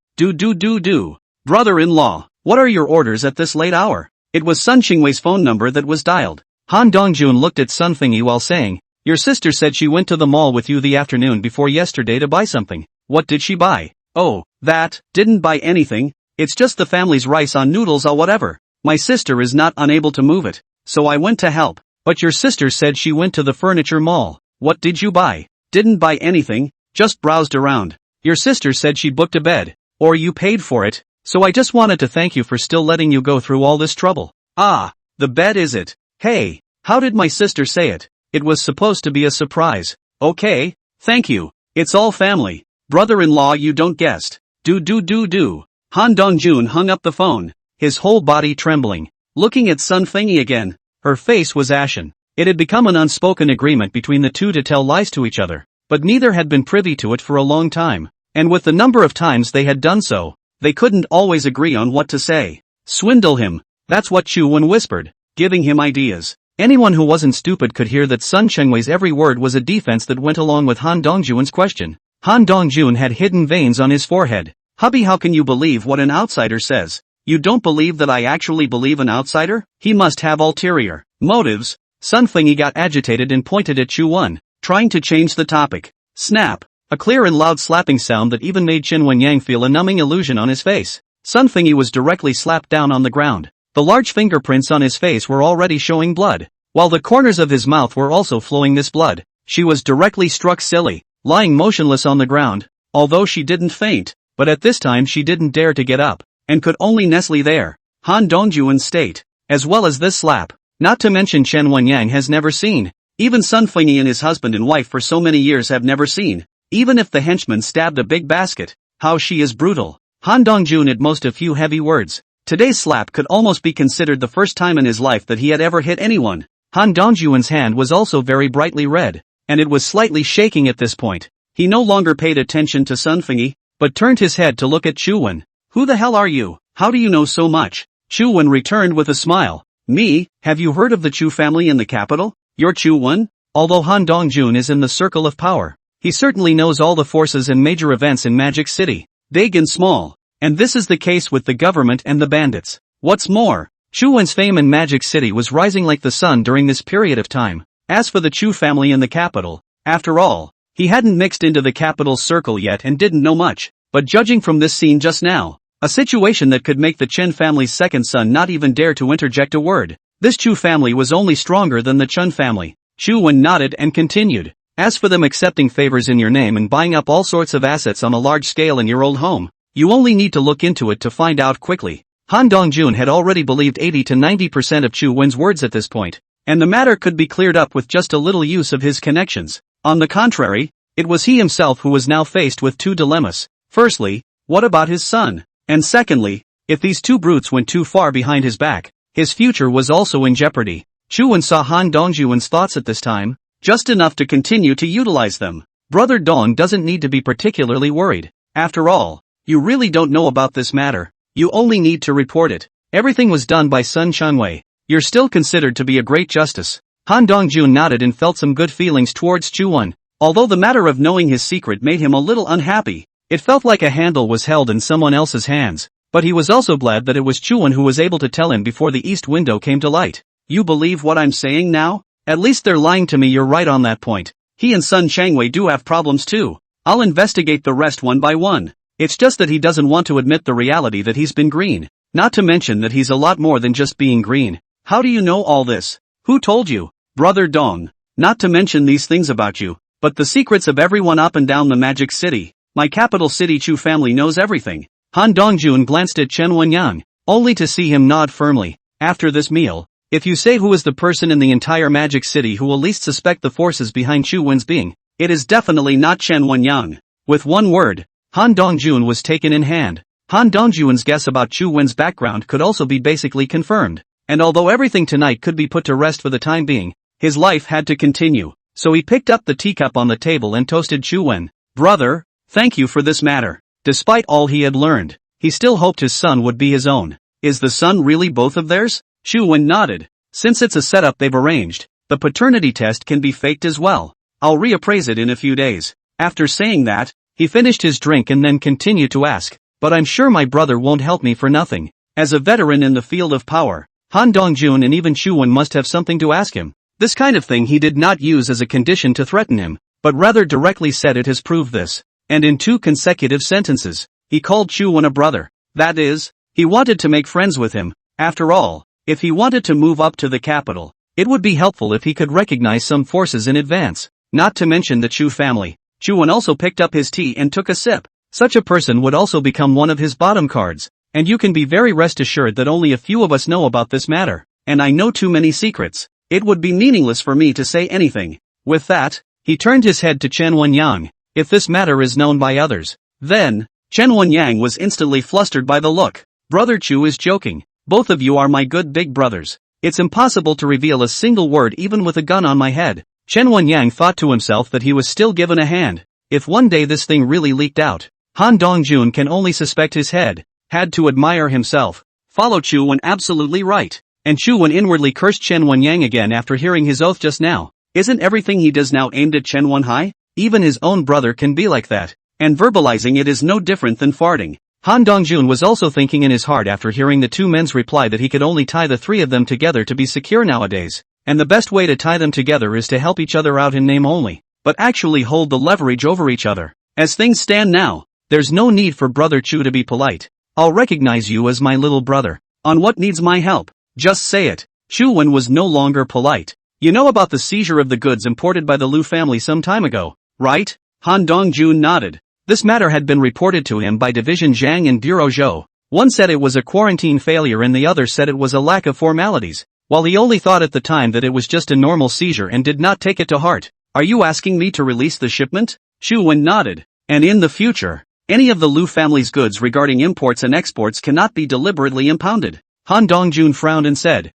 Brother-in-law, what are your orders at this late hour? It was Sun Chingwei's phone number that was dialed. Han Dongjun looked at Sun Fengyi while saying, your sister said she went to the mall with you the afternoon before yesterday to buy something. What did she buy? Oh, that, didn't buy anything, it's just the family's rice on noodles or whatever. My sister is not unable to move it, so I went to help. But your sister said she went to the furniture mall. What did you buy? Didn't buy anything, just browsed around. Your sister said she booked a bed, or you paid for it, so I just wanted to thank you for still letting you go through all this trouble. Ah, the bed is it? Hey, how did my sister say it? It was supposed to be a surprise. Okay, thank you. It's all family. Brother-in-law you don't guessed. Han Dongjun hung up the phone, his whole body trembling, looking at Sun Fengyi again. Her face was ashen. It had become an unspoken agreement between the two to tell lies to each other, but neither had been privy to it for a long time, and with the number of times they had done so, they couldn't always agree on what to say. Swindle him. That's what Chu-won whispered, giving him ideas. Anyone who wasn't stupid could hear that Sun Chengwei's every word was a defense that went along with Han Dongjun's question. Han Dongjun had hidden veins on his forehead. Hubby, how can you believe what an outsider says? You don't believe that I actually believe an outsider? He must have ulterior motives. Sun Fengyi got agitated and pointed at Chu-won, trying to change the topic. Snap! A clear and loud slapping sound that even made Chen Wenyang feel a numbing illusion on his face. Sun Fengyi was directly slapped down on the ground. The large fingerprints on his face were already showing blood, while the corners of his mouth were also flowing this blood. She was directly struck silly, lying motionless on the ground, although she didn't faint, but at this time she didn't dare to get up, and could only nestle there. Han Dongjun's state, as well as this slap, not to mention Chen Wenyang has never seen, even Sun Fengyi and his husband and wife for so many years have never seen, even if the henchman stabbed a big basket, how she is brutal. Han Dongjun at most a few heavy words. Today's slap could almost be considered the first time in his life that he had ever hit anyone. Han Dongjun's hand was also very brightly red, and it was slightly shaking at this point. He no longer paid attention to Sun Fengyi, but turned his head to look at Chu-won. Who the hell are you? How do you know so much? Chu-won returned with a smile. Me, have you heard of the Chu family in the capital? You're Chu-won? Although Han Dongjun is in the circle of power, he certainly knows all the forces and major events in Magic City, big and small. And this is the case with the government and the bandits. What's more, Chu-won's fame in Magic City was rising like the sun during this period of time. As for the Chu family in the capital, after all, he hadn't mixed into the capital's circle yet and didn't know much, but judging from this scene just now, a situation that could make the Chen family's second son not even dare to interject a word, this Chu family was only stronger than the Chun family. Chu-won nodded and continued. As for them accepting favors in your name and buying up all sorts of assets on a large scale in your old home, you only need to look into it to find out quickly. Han Dongjun had already believed 80 to 90% of Chu-won's words at this point, and the matter could be cleared up with just a little use of his connections. On the contrary, it was he himself who was now faced with two dilemmas. Firstly, what about his son? And secondly, if these two brutes went too far behind his back, his future was also in jeopardy. Chu-won saw Han Dongjun's thoughts at this time, just enough to continue to utilize them. Brother Dong doesn't need to be particularly worried. After all, you really don't know about this matter. You only need to report it. Everything was done by Sun Changwei. You're still considered to be a great justice. Han Dongjun nodded and felt some good feelings towards Chu-won. Although the matter of knowing his secret made him a little unhappy, it felt like a handle was held in someone else's hands, but he was also glad that it was Chuan who was able to tell him before the east window came to light. You believe what I'm saying now? At least they're lying to me. You're right on that point. He and Sun Changwei do have problems too. I'll investigate the rest one by one. It's just that he doesn't want to admit the reality that he's been green. Not to mention that he's a lot more than just being green. How do you know all this? Who told you? Brother Dong. Not to mention these things about you, but the secrets of everyone up and down the Magic City. My capital city Chu family knows everything. Han Dongjun glanced at Chen Wenyang, only to see him nod firmly. After this meal, if you say who is the person in the entire Magic City who will least suspect the forces behind Chu Wen's being, it is definitely not Chen Wenyang. With one word, Han Dongjun was taken in hand. Han Dongjun's guess about Chu Wen's background could also be basically confirmed, and although everything tonight could be put to rest for the time being, his life had to continue, so he picked up the teacup on the table and toasted Chu Wen. Brother, thank you for this matter. Despite all he had learned, he still hoped his son would be his own. Is the son really both of theirs? Chu Wen nodded. Since it's a setup they've arranged, the paternity test can be faked as well. I'll reappraise it in a few days. After saying that, he finished his drink and then continued to ask, but I'm sure my brother won't help me for nothing. As a veteran in the field of power, Han Dongjun and even Chu Wen must have something to ask him. This kind of thing he did not use as a condition to threaten him, but rather directly said it has proved this. And in 2 consecutive sentences, he called Chu Wen a brother. That is, he wanted to make friends with him. After all, if he wanted to move up to the capital, it would be helpful if he could recognize some forces in advance. Not to mention the Chu family. Chu Wen also picked up his tea and took a sip. Such a person would also become one of his bottom cards. And you can be very rest assured that only a few of us know about this matter. And I know too many secrets. It would be meaningless for me to say anything. With that, he turned his head to Chen Wenyang. If this matter is known by others, then, Chen Wenyang was instantly flustered by the look. Brother Chu is joking. Both of you are my good big brothers. It's impossible to reveal a single word even with a gun on my head. Chen Wenyang thought to himself that he was still given a hand. If one day this thing really leaked out, Han Dongjun can only suspect his head. Had to admire himself. Follow Chu Wen absolutely right. And Chu Wen inwardly cursed Chen Wenyang again after hearing his oath just now. Isn't everything he does now aimed at Chen Wenhai? Even his own brother can be like that. And verbalizing it is no different than farting. Han Dongjun was also thinking in his heart after hearing the 2 men's reply that he could only tie the 3 of them together to be secure nowadays. And the best way to tie them together is to help each other out in name only, but actually hold the leverage over each other. As things stand now, there's no need for Brother Chu to be polite. I'll recognize you as my little brother. On what needs my help? Just say it. Chu Wen was no longer polite. You know about the seizure of the goods imported by the Lu family some time ago, right? Han Dongjun nodded. This matter had been reported to him by Division Zhang and Bureau Zhou. One said it was a quarantine failure and the other said it was a lack of formalities, while he only thought at the time that it was just a normal seizure and did not take it to heart. Are you asking me to release the shipment? Chu Wen nodded. And in the future, any of the Lu family's goods regarding imports and exports cannot be deliberately impounded. Han Dongjun frowned and said,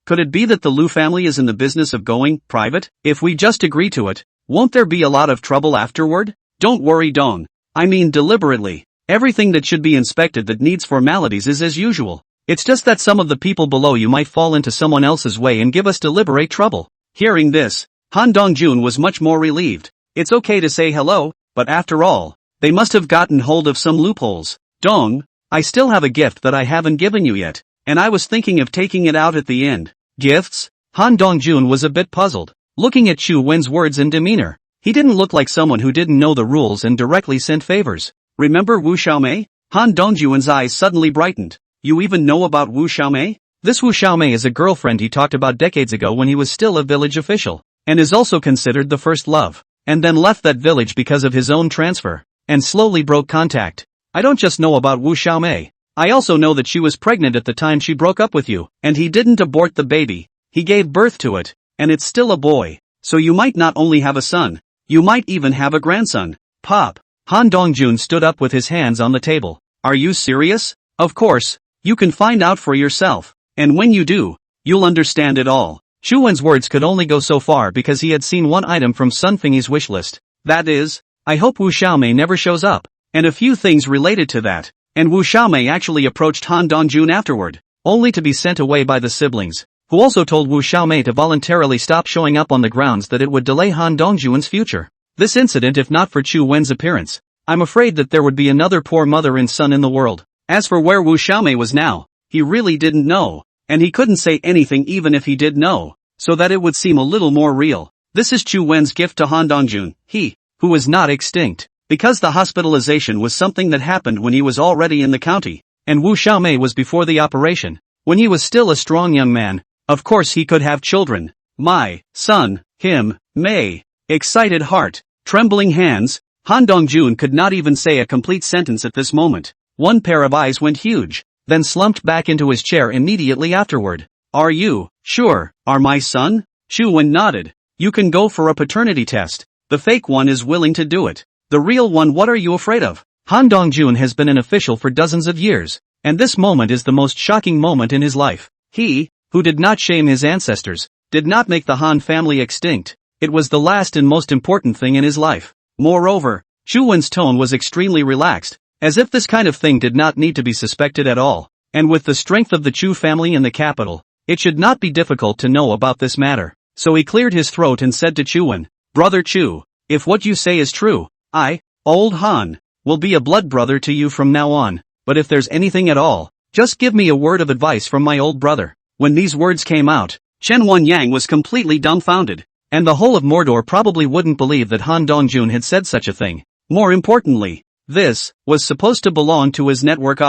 could it be that the Lu family is in the business of going private? If we just agree to it, won't there be a lot of trouble afterward? Don't worry Dong. I mean deliberately. Everything that should be inspected that needs formalities is as usual. It's just that some of the people below you might fall into someone else's way and give us deliberate trouble. Hearing this, Han Dongjun was much more relieved. It's okay to say hello, but after all, they must have gotten hold of some loopholes. Dong, I still have a gift that I haven't given you yet, and I was thinking of taking it out at the end. Gifts? Han Dongjun was a bit puzzled, looking at Chu Wen's words and demeanor. He didn't look like someone who didn't know the rules and directly sent favors. Remember Wu Xiaomei? Han Dongjun's eyes suddenly brightened. You even know about Wu Xiaomei? This Wu Xiaomei is a girlfriend he talked about decades ago when he was still a village official, and is also considered the first love, and then left that village because of his own transfer, and slowly broke contact. I don't just know about Wu Xiaomei. I also know that she was pregnant at the time she broke up with you, and he didn't abort the baby. He gave birth to it, and it's still a boy. So you might not only have a son, you might even have a grandson. Pop. Han Dongjun stood up with his hands on the table. Are you serious? Of course. You can find out for yourself. And when you do, you'll understand it all. Chu Wen's words could only go so far because he had seen one item from Sun Fengyi's wish list. That is, I hope Wu Xiaomei never shows up. And a few things related to that. And Wu Xiaomei actually approached Han Dongjun afterward, only to be sent away by the siblings. who also told Wu Xiaomei to voluntarily stop showing up on the grounds that it would delay Han Dongjuan's future. This incident, if not for Chu Wen's appearance, I'm afraid that there would be another poor mother and son in the world. As for where Wu Xiaomei was now, he really didn't know, and he couldn't say anything even if he did know, so that it would seem a little more real. This is Chu Wen's gift to Han Dongjun, he, who is not extinct, because the hospitalization was something that happened when he was already in the county, and Wu Xiaomei was before the operation, when he was still a strong young man. Of course he could have children. My son, him, Mei. Excited heart, trembling hands, Han Dongjun could not even say a complete sentence at this moment. One pair of eyes went huge, then slumped back into his chair immediately afterward. Are you sure, are my son? Chu Wen nodded. You can go for a paternity test. The fake one is willing to do it. The real one, what are you afraid of? Han Dongjun has been an official for dozens of years, and this moment is the most shocking moment in his life. He, who did not shame his ancestors, did not make the Han family extinct. It was the last and most important thing in his life. Moreover, Chu Wen's tone was extremely relaxed, as if this kind of thing did not need to be suspected at all, and with the strength of the Chu family in the capital, it should not be difficult to know about this matter. So he cleared his throat and said to Chu Wen, Brother Chu, if what you say is true, I, old Han, will be a blood brother to you from now on, but if there's anything at all, just give me a word of advice from my old brother. When these words came out, Chen Wanyang was completely dumbfounded, and the whole of Mordor probably wouldn't believe that Han Dongjun had said such a thing. More importantly, this was supposed to belong to his network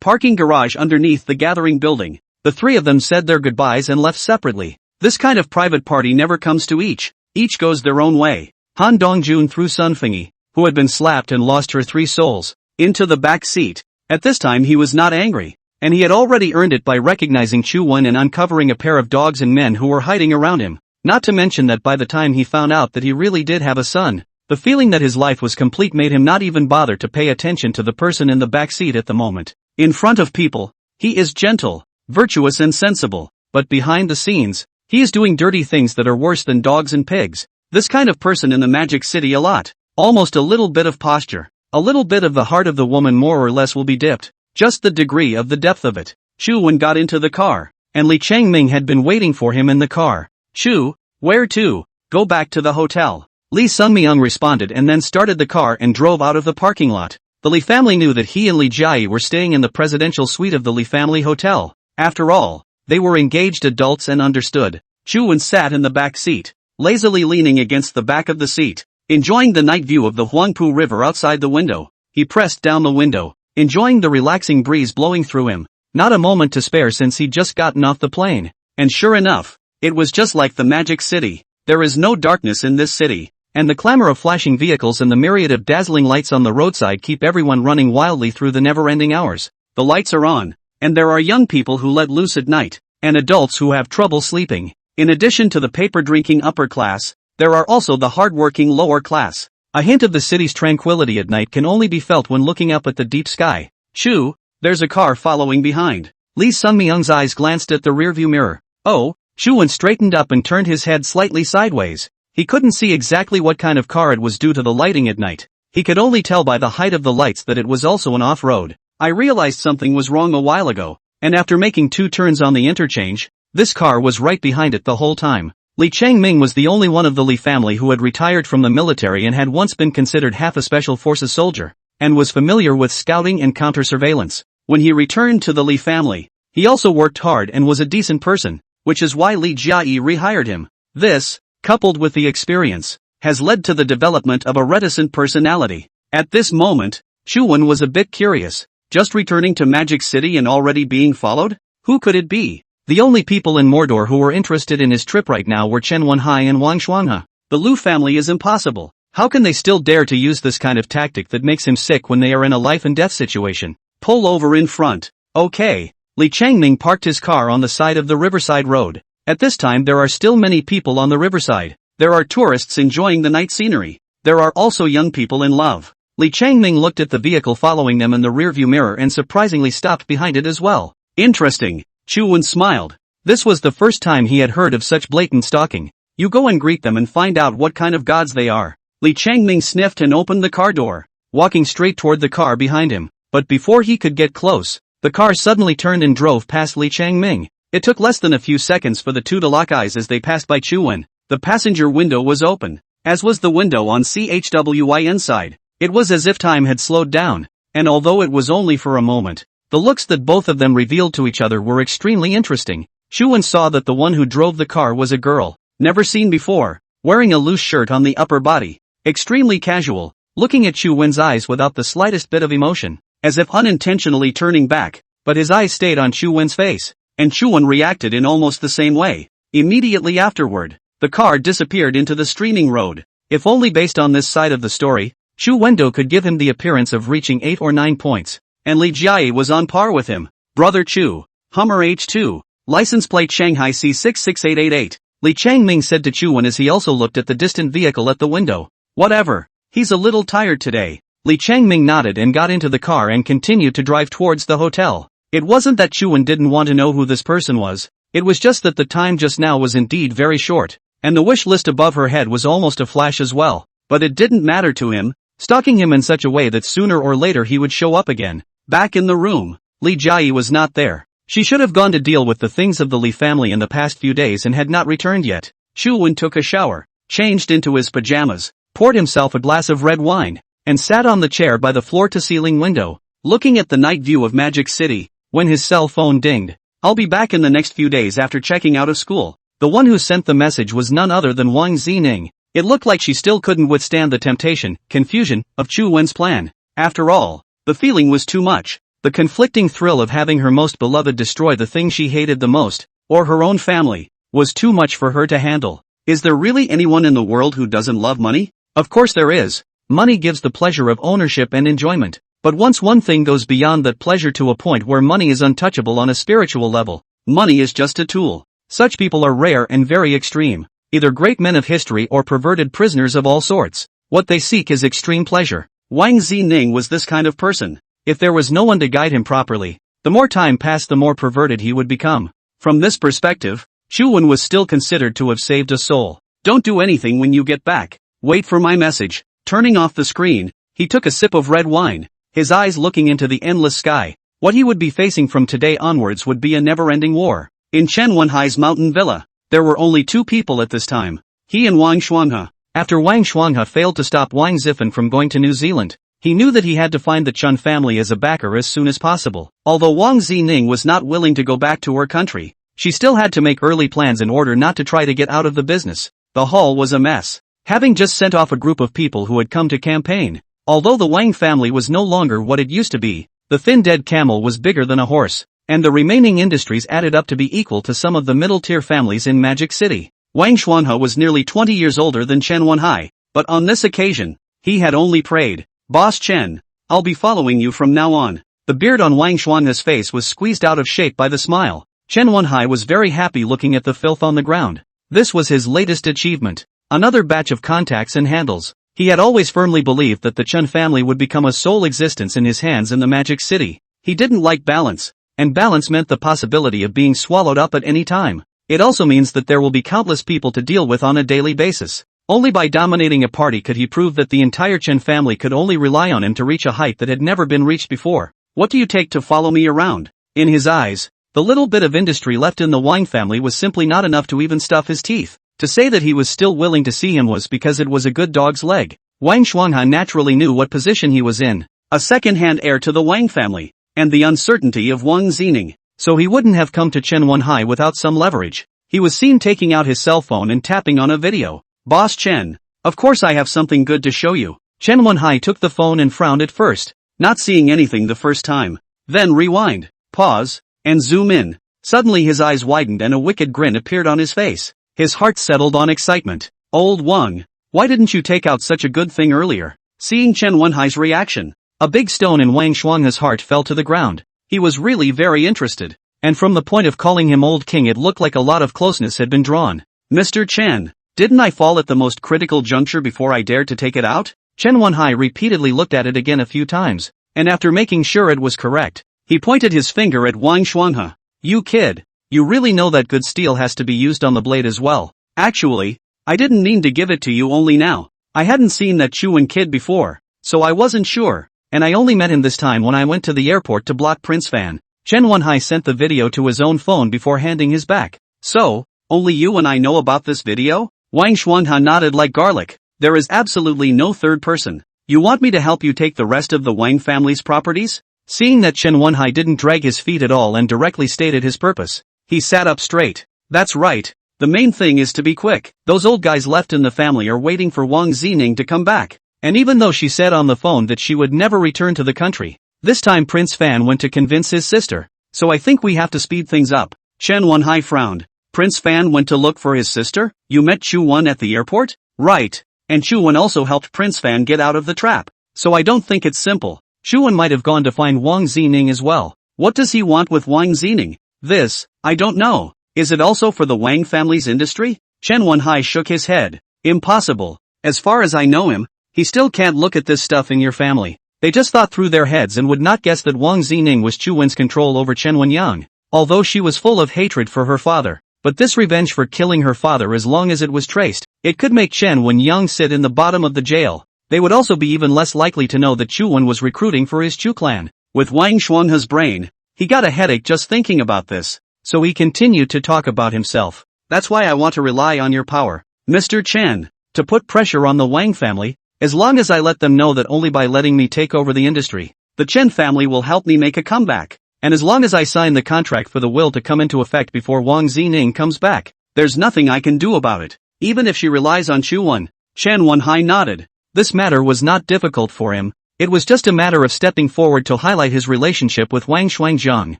parking garage underneath the gathering building. The three of them said their goodbyes and left separately. This kind of private party never comes to each goes their own way. Han Dongjun threw Sun Fengyi, who had been slapped and lost her 3 souls, into the back seat. At this time he was not angry, and he had already earned it by recognizing Chu Wen and uncovering a pair of dogs and men who were hiding around him. Not to mention that by the time he found out that he really did have a son, the feeling that his life was complete made him not even bother to pay attention to the person in the back seat at the moment. In front of people, he is gentle, virtuous and sensible, but behind the scenes, he is doing dirty things that are worse than dogs and pigs. This kind of person in the Magic City a lot. Almost a little bit of posture, a little bit of the heart of the woman more or less will be dipped. Just the degree of the depth of it. Chu Wen got into the car, and Li Changming had been waiting for him in the car. Chu, where to? Go back to the hotel. Li Sunmyung responded and then started the car and drove out of the parking lot. The Li family knew that he and Li Jiayi were staying in the presidential suite of the Li family hotel. After all, they were engaged adults and understood. Chu Wen sat in the back seat, lazily leaning against the back of the seat, enjoying the night view of the Huangpu River outside the window. He pressed down the window, enjoying the relaxing breeze blowing through him. Not a moment to spare since he'd just gotten off the plane. And sure enough, it was just like the Magic City. There is no darkness in this city, and the clamor of flashing vehicles and the myriad of dazzling lights on the roadside keep everyone running wildly through the never-ending hours. The lights are on, and there are young people who let loose at night, and adults who have trouble sleeping. In addition to the paper-drinking upper class, there are also the hard-working lower class. A hint of the city's tranquility at night can only be felt when looking up at the deep sky. Chu, there's a car following behind. Li Sunmyung's eyes glanced at the rearview mirror. Oh, Chu Wen straightened up and turned his head slightly sideways. He couldn't see exactly what kind of car it was due to the lighting at night. He could only tell by the height of the lights that it was also an off-road. I realized something was wrong a while ago, and after making 2 turns on the interchange, this car was right behind it the whole time. Li Changming was the only one of the Li family who had retired from the military and had once been considered half a special forces soldier, and was familiar with scouting and counter-surveillance. When he returned to the Li family, he also worked hard and was a decent person, which is why Li Jiayi rehired him. This, coupled with the experience, has led to the development of a reticent personality. At this moment, Chu Wen was a bit curious. Just returning to Magic City and already being followed? Who could it be? The only people in Mordor who were interested in his trip right now were Chen Wenhai and Wang Shuanghe. The Lu family is impossible. How can they still dare to use this kind of tactic that makes him sick when they are in a life and death situation? Pull over in front. Okay. Li Changming parked his car on the side of the Riverside Road. At this time there are still many people on the riverside. There are tourists enjoying the night scenery. There are also young people in love. Li Changming looked at the vehicle following them in the rearview mirror and surprisingly stopped behind it as well. Interesting. Chu Wen smiled. This was the first time he had heard of such blatant stalking. You go and greet them and find out what kind of gods they are. Li Changming sniffed and opened the car door, walking straight toward the car behind him. But before he could get close, the car suddenly turned and drove past Li Changming. It took less than a few seconds for the two to lock eyes as they passed by Chuwen. The passenger window was open, as was the window on CHWYN side. It was as if time had slowed down, and although it was only for a moment, the looks that both of them revealed to each other were extremely interesting. Chuwen saw that the one who drove the car was a girl, never seen before, wearing a loose shirt on the upper body, extremely casual, looking at Chuwen's eyes without the slightest bit of emotion, as if unintentionally turning back, but his eyes stayed on Chuwen's face, and Chuwen reacted in almost the same way. Immediately afterward, the car disappeared into the streaming road. If only based on this side of the story, Chu Wendo could give him the appearance of reaching 8 or 9 points, and Li Jiayi was on par with him. Brother Chu, Hummer H2, license plate Shanghai C66888, Li Changming said to Chuwen as he also looked at the distant vehicle at the window. Whatever, he's a little tired today. Li Changming nodded and got into the car and continued to drive towards the hotel. It wasn't that Chuwen didn't want to know who this person was, it was just that the time just now was indeed very short, and the wish list above her head was almost a flash as well, but it didn't matter to him, stalking him in such a way that sooner or later he would show up again. Back in the room, Li Jiayi was not there. She should have gone to deal with the things of the Li family in the past few days and had not returned yet. Chuwen took a shower, changed into his pajamas, poured himself a glass of red wine, and sat on the chair by the floor-to-ceiling window, looking at the night view of Magic City, when his cell phone dinged. I'll be back in the next few days after checking out of school. The one who sent the message was none other than Wang Zining. It looked like she still couldn't withstand the temptation, confusion, of Chu Wen's plan. After all, the feeling was too much. The conflicting thrill of having her most beloved destroy the thing she hated the most, or her own family, was too much for her to handle. Is there really anyone in the world who doesn't love money? Of course there is. Money gives the pleasure of ownership and enjoyment. But once one thing goes beyond that pleasure to a point where money is untouchable on a spiritual level, money is just a tool. Such people are rare and very extreme, either great men of history or perverted prisoners of all sorts. What they seek is extreme pleasure. Wang Zining was this kind of person. If there was no one to guide him properly, the more time passed the more perverted he would become. From this perspective, Chuwen was still considered to have saved a soul. Don't do anything when you get back. Wait for my message. Turning off the screen, he took a sip of red wine, his eyes looking into the endless sky. What he would be facing from today onwards would be a never-ending war. In Chen Wenhai's mountain villa, there were only 2 people at this time, he and Wang Shuanghe. After Wang Shuanghe failed to stop Wang Zifen from going to New Zealand, he knew that he had to find the Chun family as a backer as soon as possible. Although Wang Zining was not willing to go back to her country, she still had to make early plans in order not to try to get out of the business. The hall was a mess, having just sent off a group of people who had come to campaign. Although the Wang family was no longer what it used to be, the thin dead camel was bigger than a horse, and the remaining industries added up to be equal to some of the middle-tier families in Magic City. Wang Shuanghe was nearly 20 years older than Chen Wenhai, but on this occasion, he had only prayed, "Boss Chen, I'll be following you from now on." The beard on Wang Shuanghe's face was squeezed out of shape by the smile. Chen Wenhai was very happy looking at the filth on the ground. This was his latest achievement, another batch of contacts and handles. He had always firmly believed that the Chun family would become a sole existence in his hands in the Magic City. He didn't like balance, and balance meant the possibility of being swallowed up at any time. It also means that there will be countless people to deal with on a daily basis. Only by dominating a party could he prove that the entire Chen family could only rely on him to reach a height that had never been reached before. What do you take to follow me around? In his eyes, the little bit of industry left in the Wang family was simply not enough to even stuff his teeth. To say that he was still willing to see him was because it was a good dog's leg. Wang Shuanghe naturally knew what position he was in, a second-hand heir to the Wang family, and the uncertainty of Wang Zining, so he wouldn't have come to Chen Wenhai without some leverage. He was seen taking out his cell phone and tapping on a video. "Boss Chen, of course I have something good to show you." Chen Wenhai took the phone and frowned at first, not seeing anything the first time. Then rewind, pause, and zoom in. Suddenly his eyes widened and a wicked grin appeared on his face. His heart settled on excitement. "Old Wang, why didn't you take out such a good thing earlier?" Seeing Chen Wenhai's reaction, a big stone in Wang Shuanghe's heart fell to the ground. He was really very interested, and from the point of calling him Old King it looked like a lot of closeness had been drawn. "Mr. Chen, didn't I fall at the most critical juncture before I dared to take it out?" Chen Wenhai repeatedly looked at it again a few times, and after making sure it was correct, he pointed his finger at Wang Shuanghe. "You kid, you really know that good steel has to be used on the blade as well." "Actually, I didn't mean to give it to you only now. I hadn't seen that Chuwen kid before, so I wasn't sure, and I only met him this time when I went to the airport to block Prince Fan." Chen Wenhai sent the video to his own phone before handing his back. So, only you and I know about this video? Wang Xuanhe nodded like garlic. There is absolutely no third person. You want me to help you take the rest of the Wang family's properties? Seeing that Chen Wenhai didn't drag his feet at all and directly stated his purpose, he sat up straight. That's right. The main thing is to be quick. Those old guys left in the family are waiting for Wang Zining to come back. And even though she said on the phone that she would never return to the country, this time Prince Fan went to convince his sister. So I think we have to speed things up. Chen Wenhai frowned. Prince Fan went to look for his sister? You met Chu Wen at the airport? Right. And Chu Wen also helped Prince Fan get out of the trap. So I don't think it's simple. Chu Wen might have gone to find Wang Zining as well. What does he want with Wang Zining? This, I don't know. Is it also for the Wang family's industry? Chen Wenhai shook his head. Impossible. As far as I know him, he still can't look at this stuff in your family. They just thought through their heads and would not guess that Wang Zining was Chu Wen's control over Chen Wenyang. Although she was full of hatred for her father. But this revenge for killing her father, as long as it was traced, it could make Chen Wenyang sit in the bottom of the jail. They would also be even less likely to know that Chu Wen was recruiting for his Chu clan. With Wang Xuanhe's brain, he got a headache just thinking about this. So he continued to talk about himself. That's why I want to rely on your power, Mr. Chen, to put pressure on the Wang family. As long as I let them know that only by letting me take over the industry, the Chen family will help me make a comeback. And as long as I sign the contract for the will to come into effect before Wang Zining comes back, there's nothing I can do about it. Even if she relies on Chu Wen. Chen Wenhai nodded. This matter was not difficult for him. It was just a matter of stepping forward to highlight his relationship with Wang Xuanzhang.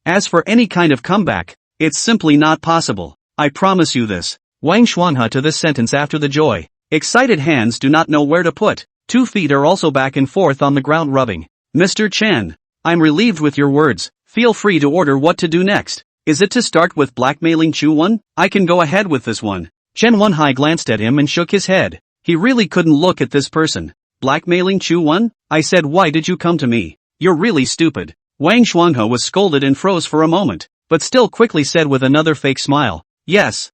As for any kind of comeback, it's simply not possible. I promise you this. Wang Xuanhe to this sentence after the joy. Excited hands do not know where to put. 2 feet are also back and forth on the ground rubbing. Mr. Chen, I'm relieved with your words. Feel free to order what to do next. Is it to start with blackmailing Chu Wen? I can go ahead with this one. Chen Wenhai glanced at him and shook his head. He really couldn't look at this person. Blackmailing Chu Wen? I said, why did you come to me? You're really stupid. Wang Xuanhe was scolded and froze for a moment, but still quickly said with another fake smile. Yes.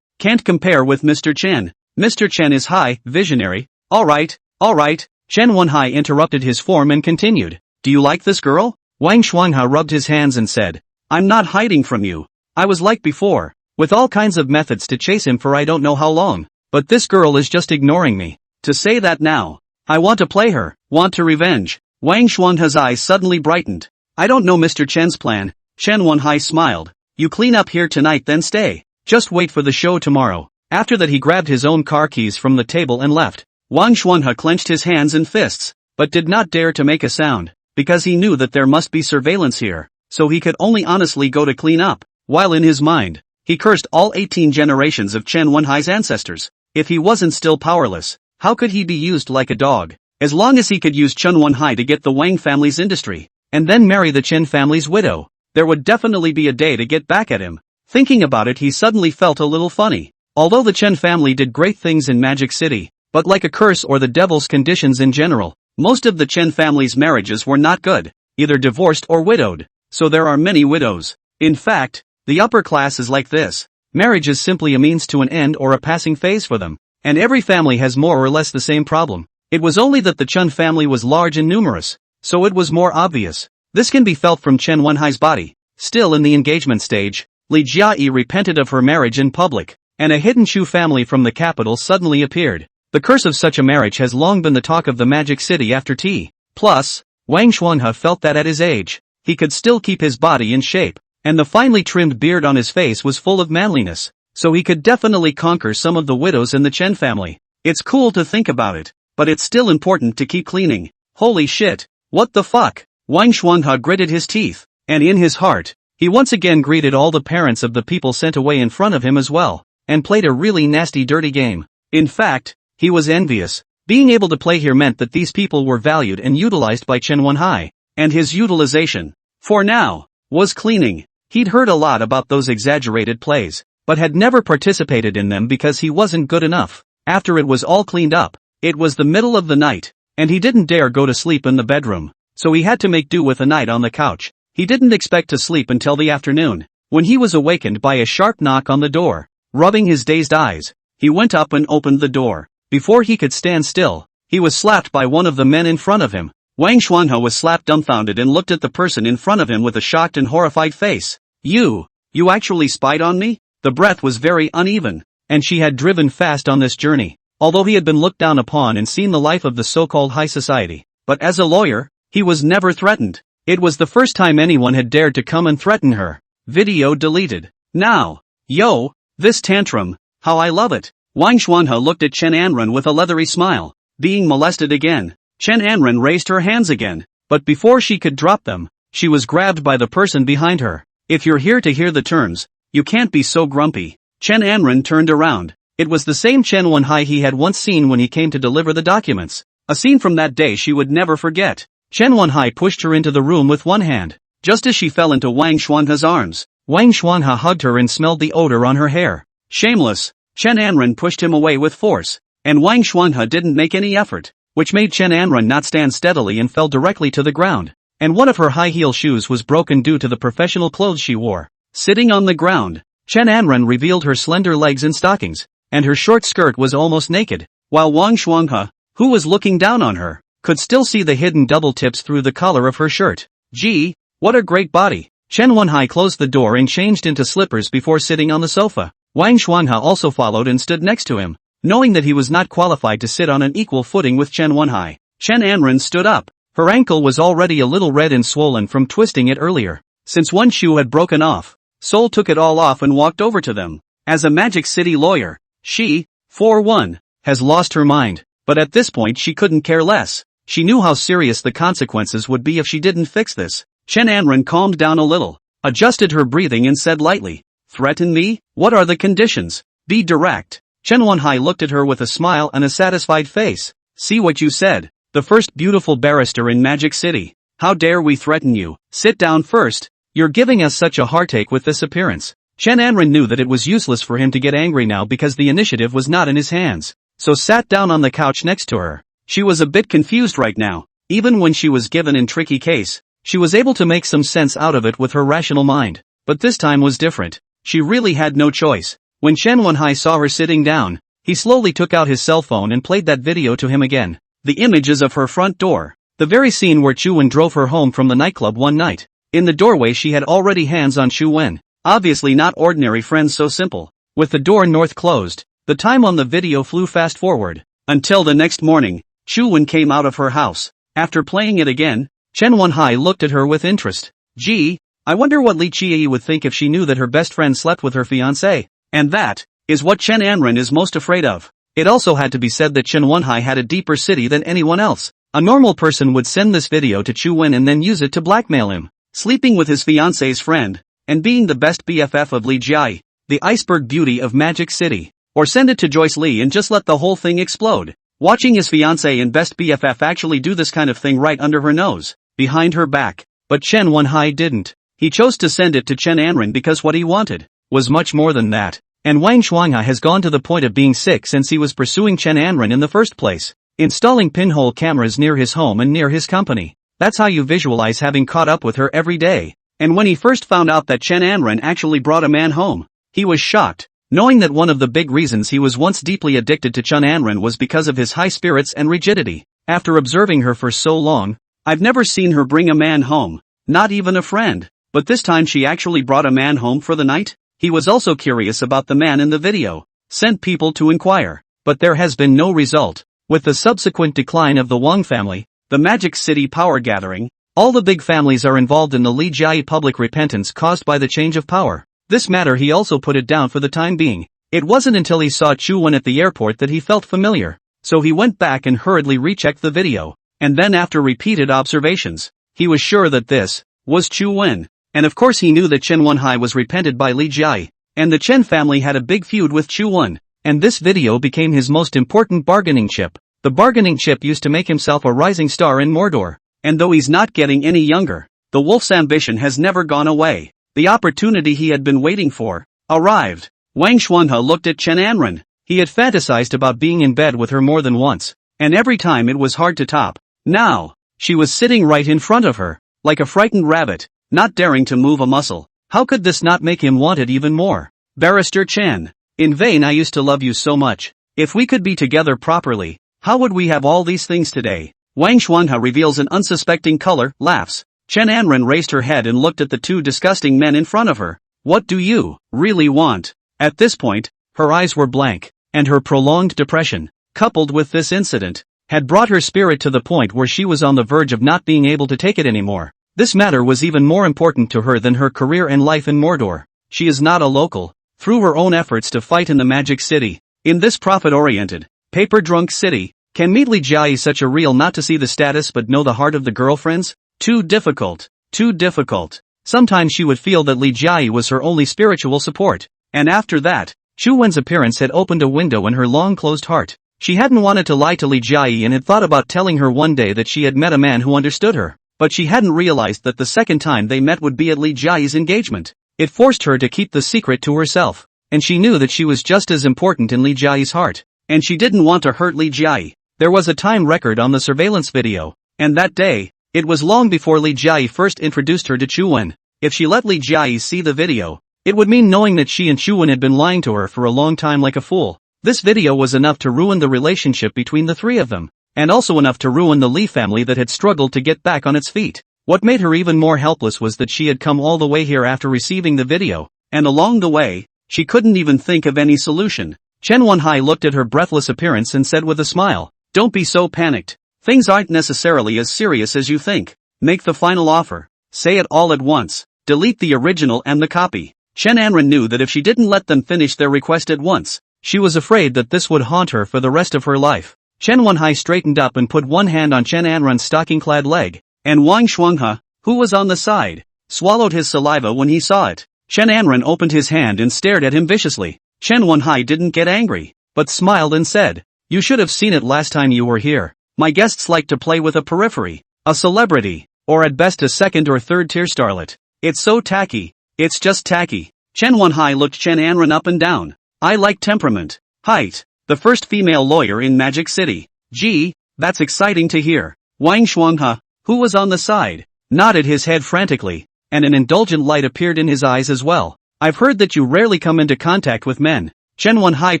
Can't compare with Mr. Chen. Mr. Chen is high, visionary. Alright. Chen Wenhai interrupted his form and continued. Do you like this girl? Wang Xuanhe rubbed his hands and said. I'm not hiding from you. I was like before, with all kinds of methods to chase him for I don't know how long. But this girl is just ignoring me. To say that now. I want to play her, want to revenge. Wang Xuanhe's eyes suddenly brightened. I don't know Mr. Chen's plan. Chen Wenhai smiled. You clean up here tonight then stay. Just wait for the show tomorrow. After that he grabbed his own car keys from the table and left. Wang Xuanhe clenched his hands in fists, but did not dare to make a sound, because he knew that there must be surveillance here, so he could only honestly go to clean up, while in his mind, he cursed all 18 generations of Chen Wenhai's ancestors. If he wasn't still powerless, how could he be used like a dog? As long as he could use Chen Wenhai to get the Wang family's industry, and then marry the Chen family's widow, there would definitely be a day to get back at him. Thinking about it he suddenly felt a little funny. Although the Chen family did great things in Magic City, but like a curse or the devil's conditions in general, most of the Chen family's marriages were not good, either divorced or widowed, so there are many widows. In fact, the upper class is like this. Marriage is simply a means to an end or a passing phase for them, and every family has more or less the same problem. It was only that the Chen family was large and numerous, so it was more obvious. This can be felt from Chen Wenhai's body. Still in the engagement stage, Li Jiayi repented of her marriage in public, and a hidden Chu family from the capital suddenly appeared. The curse of such a marriage has long been the talk of the Magic City after tea. Plus, Wang Xuanhe felt that at his age, he could still keep his body in shape, and the finely trimmed beard on his face was full of manliness, so he could definitely conquer some of the widows in the Chen family. It's cool to think about it, but it's still important to keep cleaning. Holy shit, what the fuck? Wang Xuanhe gritted his teeth, and in his heart, he once again greeted all the parents of the people sent away in front of him as well, and played a really nasty dirty game. In fact, he was envious. Being able to play here meant that these people were valued and utilized by Chen Wenhai, and his utilization, for now, was cleaning. He'd heard a lot about those exaggerated plays, but had never participated in them because he wasn't good enough. After it was all cleaned up, it was the middle of the night, and he didn't dare go to sleep in the bedroom, so he had to make do with a night on the couch. He didn't expect to sleep until the afternoon, when he was awakened by a sharp knock on the door. Rubbing his dazed eyes, he went up and opened the door. Before he could stand still, he was slapped by one of the men in front of him. Wang Xuanhe was slapped dumbfounded and looked at the person in front of him with a shocked and horrified face. You actually spied on me? The breath was very uneven, and she had driven fast on this journey. Although he had been looked down upon and seen the life of the so-called high society, but as a lawyer, he was never threatened. It was the first time anyone had dared to come and threaten her. Video deleted. Now. Yo, this tantrum, how I love it. Wang Xuanhe looked at Chen Anren with a leathery smile. Being molested again. Chen Anren raised her hands again, but before she could drop them, she was grabbed by the person behind her. If you're here to hear the terms, you can't be so grumpy. Chen Anren turned around. It was the same Chen Wenhai he had once seen when he came to deliver the documents. A scene from that day she would never forget. Chen Wenhai pushed her into the room with one hand, just as she fell into Wang Xuanhe's arms. Wang Xuanhe hugged her and smelled the odor on her hair. Shameless. Chen Anren pushed him away with force, and Wang Xuanhe didn't make any effort, which made Chen Anren not stand steadily and fell directly to the ground. And one of her high heel shoes was broken due to the professional clothes she wore. Sitting on the ground, Chen Anren revealed her slender legs in stockings, and her short skirt was almost naked, while Wang Xuanhe, who was looking down on her, could still see the hidden double tips through the collar of her shirt. Gee, what a great body. Chen Wenhai closed the door and changed into slippers before sitting on the sofa. Wang Xuanhe also followed and stood next to him, knowing that he was not qualified to sit on an equal footing with Chen Wenhai. Chen Anren stood up. Her ankle was already a little red and swollen from twisting it earlier. Since one shoe had broken off, Sol took it all off and walked over to them. As a Magic City lawyer, she, for one, has lost her mind, but at this point she couldn't care less. She knew how serious the consequences would be if she didn't fix this. Chen Anren calmed down a little, adjusted her breathing and said lightly, "Threaten me? What are the conditions? Be direct." Chen Wenhai looked at her with a smile and a satisfied face. "See what you said. The first beautiful barrister in Magic City. How dare we threaten you? Sit down first. You're giving us such a heartache with this appearance." Chen Anren knew that it was useless for him to get angry now because the initiative was not in his hands, so sat down on the couch next to her. She was a bit confused right now. Even when she was given in tricky case, she was able to make some sense out of it with her rational mind. But this time was different. She really had no choice. When Chen Wenhai saw her sitting down, he slowly took out his cell phone and played that video to him again. The images of her front door. The very scene where Chu Wen drove her home from the nightclub one night. In the doorway she had already hands on Chu Wen. Obviously not ordinary friends, so simple. With the door north closed, the time on the video flew fast forward. Until the next morning, Chu Wen came out of her house. After playing it again, Chen Wenhai looked at her with interest. Gee, I wonder what Li Qiyi would think if she knew that her best friend slept with her fiancé. And that is what Chen Anren is most afraid of. It also had to be said that Chen Wenhai had a deeper city than anyone else. A normal person would send this video to Chu Wen and then use it to blackmail him. Sleeping with his fiancé's friend, and being the best BFF of Li Jiai, the iceberg beauty of Magic City. Or send it to Joyce Li and just let the whole thing explode. Watching his fiancé and best BFF actually do this kind of thing right under her nose, behind her back. But Chen Wenhai didn't. He chose to send it to Chen Anren because what he wanted was much more than that. And Wang Xuanhe has gone to the point of being sick since he was pursuing Chen Anren in the first place, installing pinhole cameras near his home and near his company. That's how you visualize having caught up with her every day. And when he first found out that Chen Anren actually brought a man home, he was shocked, knowing that one of the big reasons he was once deeply addicted to Chen Anren was because of his high spirits and rigidity. After observing her for so long, I've never seen her bring a man home, not even a friend, but this time she actually brought a man home for the night? He was also curious about the man in the video, sent people to inquire, but there has been no result. With the subsequent decline of the Wang family, the Magic City power gathering, all the big families are involved in the Li Jiai public repentance caused by the change of power. This matter he also put it down for the time being. It wasn't until he saw Chu Wen at the airport that he felt familiar, so he went back and hurriedly rechecked the video, and then after repeated observations, he was sure that this was Chu Wen. And of course he knew that Chen Wenhai was repented by Li Jiai, and the Chen family had a big feud with Chu Wen, and this video became his most important bargaining chip. The bargaining chip used to make himself a rising star in Mordor. And though he's not getting any younger, the wolf's ambition has never gone away. The opportunity he had been waiting for arrived. Wang Xuanhe looked at Chen Anren. He had fantasized about being in bed with her more than once, and every time it was hard to top. Now, she was sitting right in front of her, like a frightened rabbit, not daring to move a muscle. How could this not make him want it even more? Barrister Chen, in vain I used to love you so much. If we could be together properly, how would we have all these things today? Wang Shuanghe reveals an unsuspecting color, laughs. Chen Anren raised her head and looked at the two disgusting men in front of her. What do you really want? At this point, her eyes were blank, and her prolonged depression, coupled with this incident, had brought her spirit to the point where she was on the verge of not being able to take it anymore. This matter was even more important to her than her career and life in Mordor. She is not a local, through her own efforts to fight in the Magic City. In this profit-oriented, paper-drunk city, can meet Li Jiayi such a real not to see the status but know the heart of the girlfriends? Too difficult. Too difficult. Sometimes she would feel that Li Jiayi was her only spiritual support. And after that, Chu Wen's appearance had opened a window in her long-closed heart. She hadn't wanted to lie to Li Jiayi and had thought about telling her one day that she had met a man who understood her. But she hadn't realized that the second time they met would be at Li Jiayi's engagement. It forced her to keep the secret to herself. And she knew that she was just as important in Li Jiayi's heart. And she didn't want to hurt Li Jiayi. There was a time record on the surveillance video. And that day, it was long before Li Jiayi first introduced her to Chu Wen. If she let Li Jiayi see the video, it would mean knowing that she and Chu Wen had been lying to her for a long time like a fool. This video was enough to ruin the relationship between the three of them. And also enough to ruin the Li family that had struggled to get back on its feet. What made her even more helpless was that she had come all the way here after receiving the video. And along the way, she couldn't even think of any solution. Chen Wenhai looked at her breathless appearance and said with a smile, "Don't be so panicked. Things aren't necessarily as serious as you think. Make the final offer. Say it all at once. Delete the original and the copy." Chen Anren knew that if she didn't let them finish their request at once, she was afraid that this would haunt her for the rest of her life. Chen Wenhai straightened up and put one hand on Chen Anren's stocking-clad leg, and Wang Shuanghe, who was on the side, swallowed his saliva when he saw it. Chen Anren opened his hand and stared at him viciously. Chen Wenhai didn't get angry, but smiled and said, "You should have seen it last time you were here. My guests like to play with a periphery, a celebrity, or at best a second or third tier starlet. It's so tacky. It's just tacky." Chen Wenhai looked Chen Anren up and down. "I like temperament. Height. The first female lawyer in Magic City. Gee, that's exciting to hear." Wang Shuanghe, who was on the side, nodded his head frantically, and an indulgent light appeared in his eyes as well. "I've heard that you rarely come into contact with men." Chen Wenhai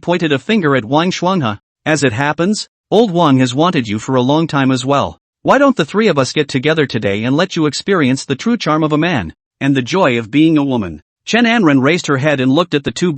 pointed a finger at Wang Shuanghe. "As it happens, old Wang has wanted you for a long time as well. Why don't the three of us get together today and let you experience the true charm of a man, and the joy of being a woman?" Chen Anren raised her head and looked at the two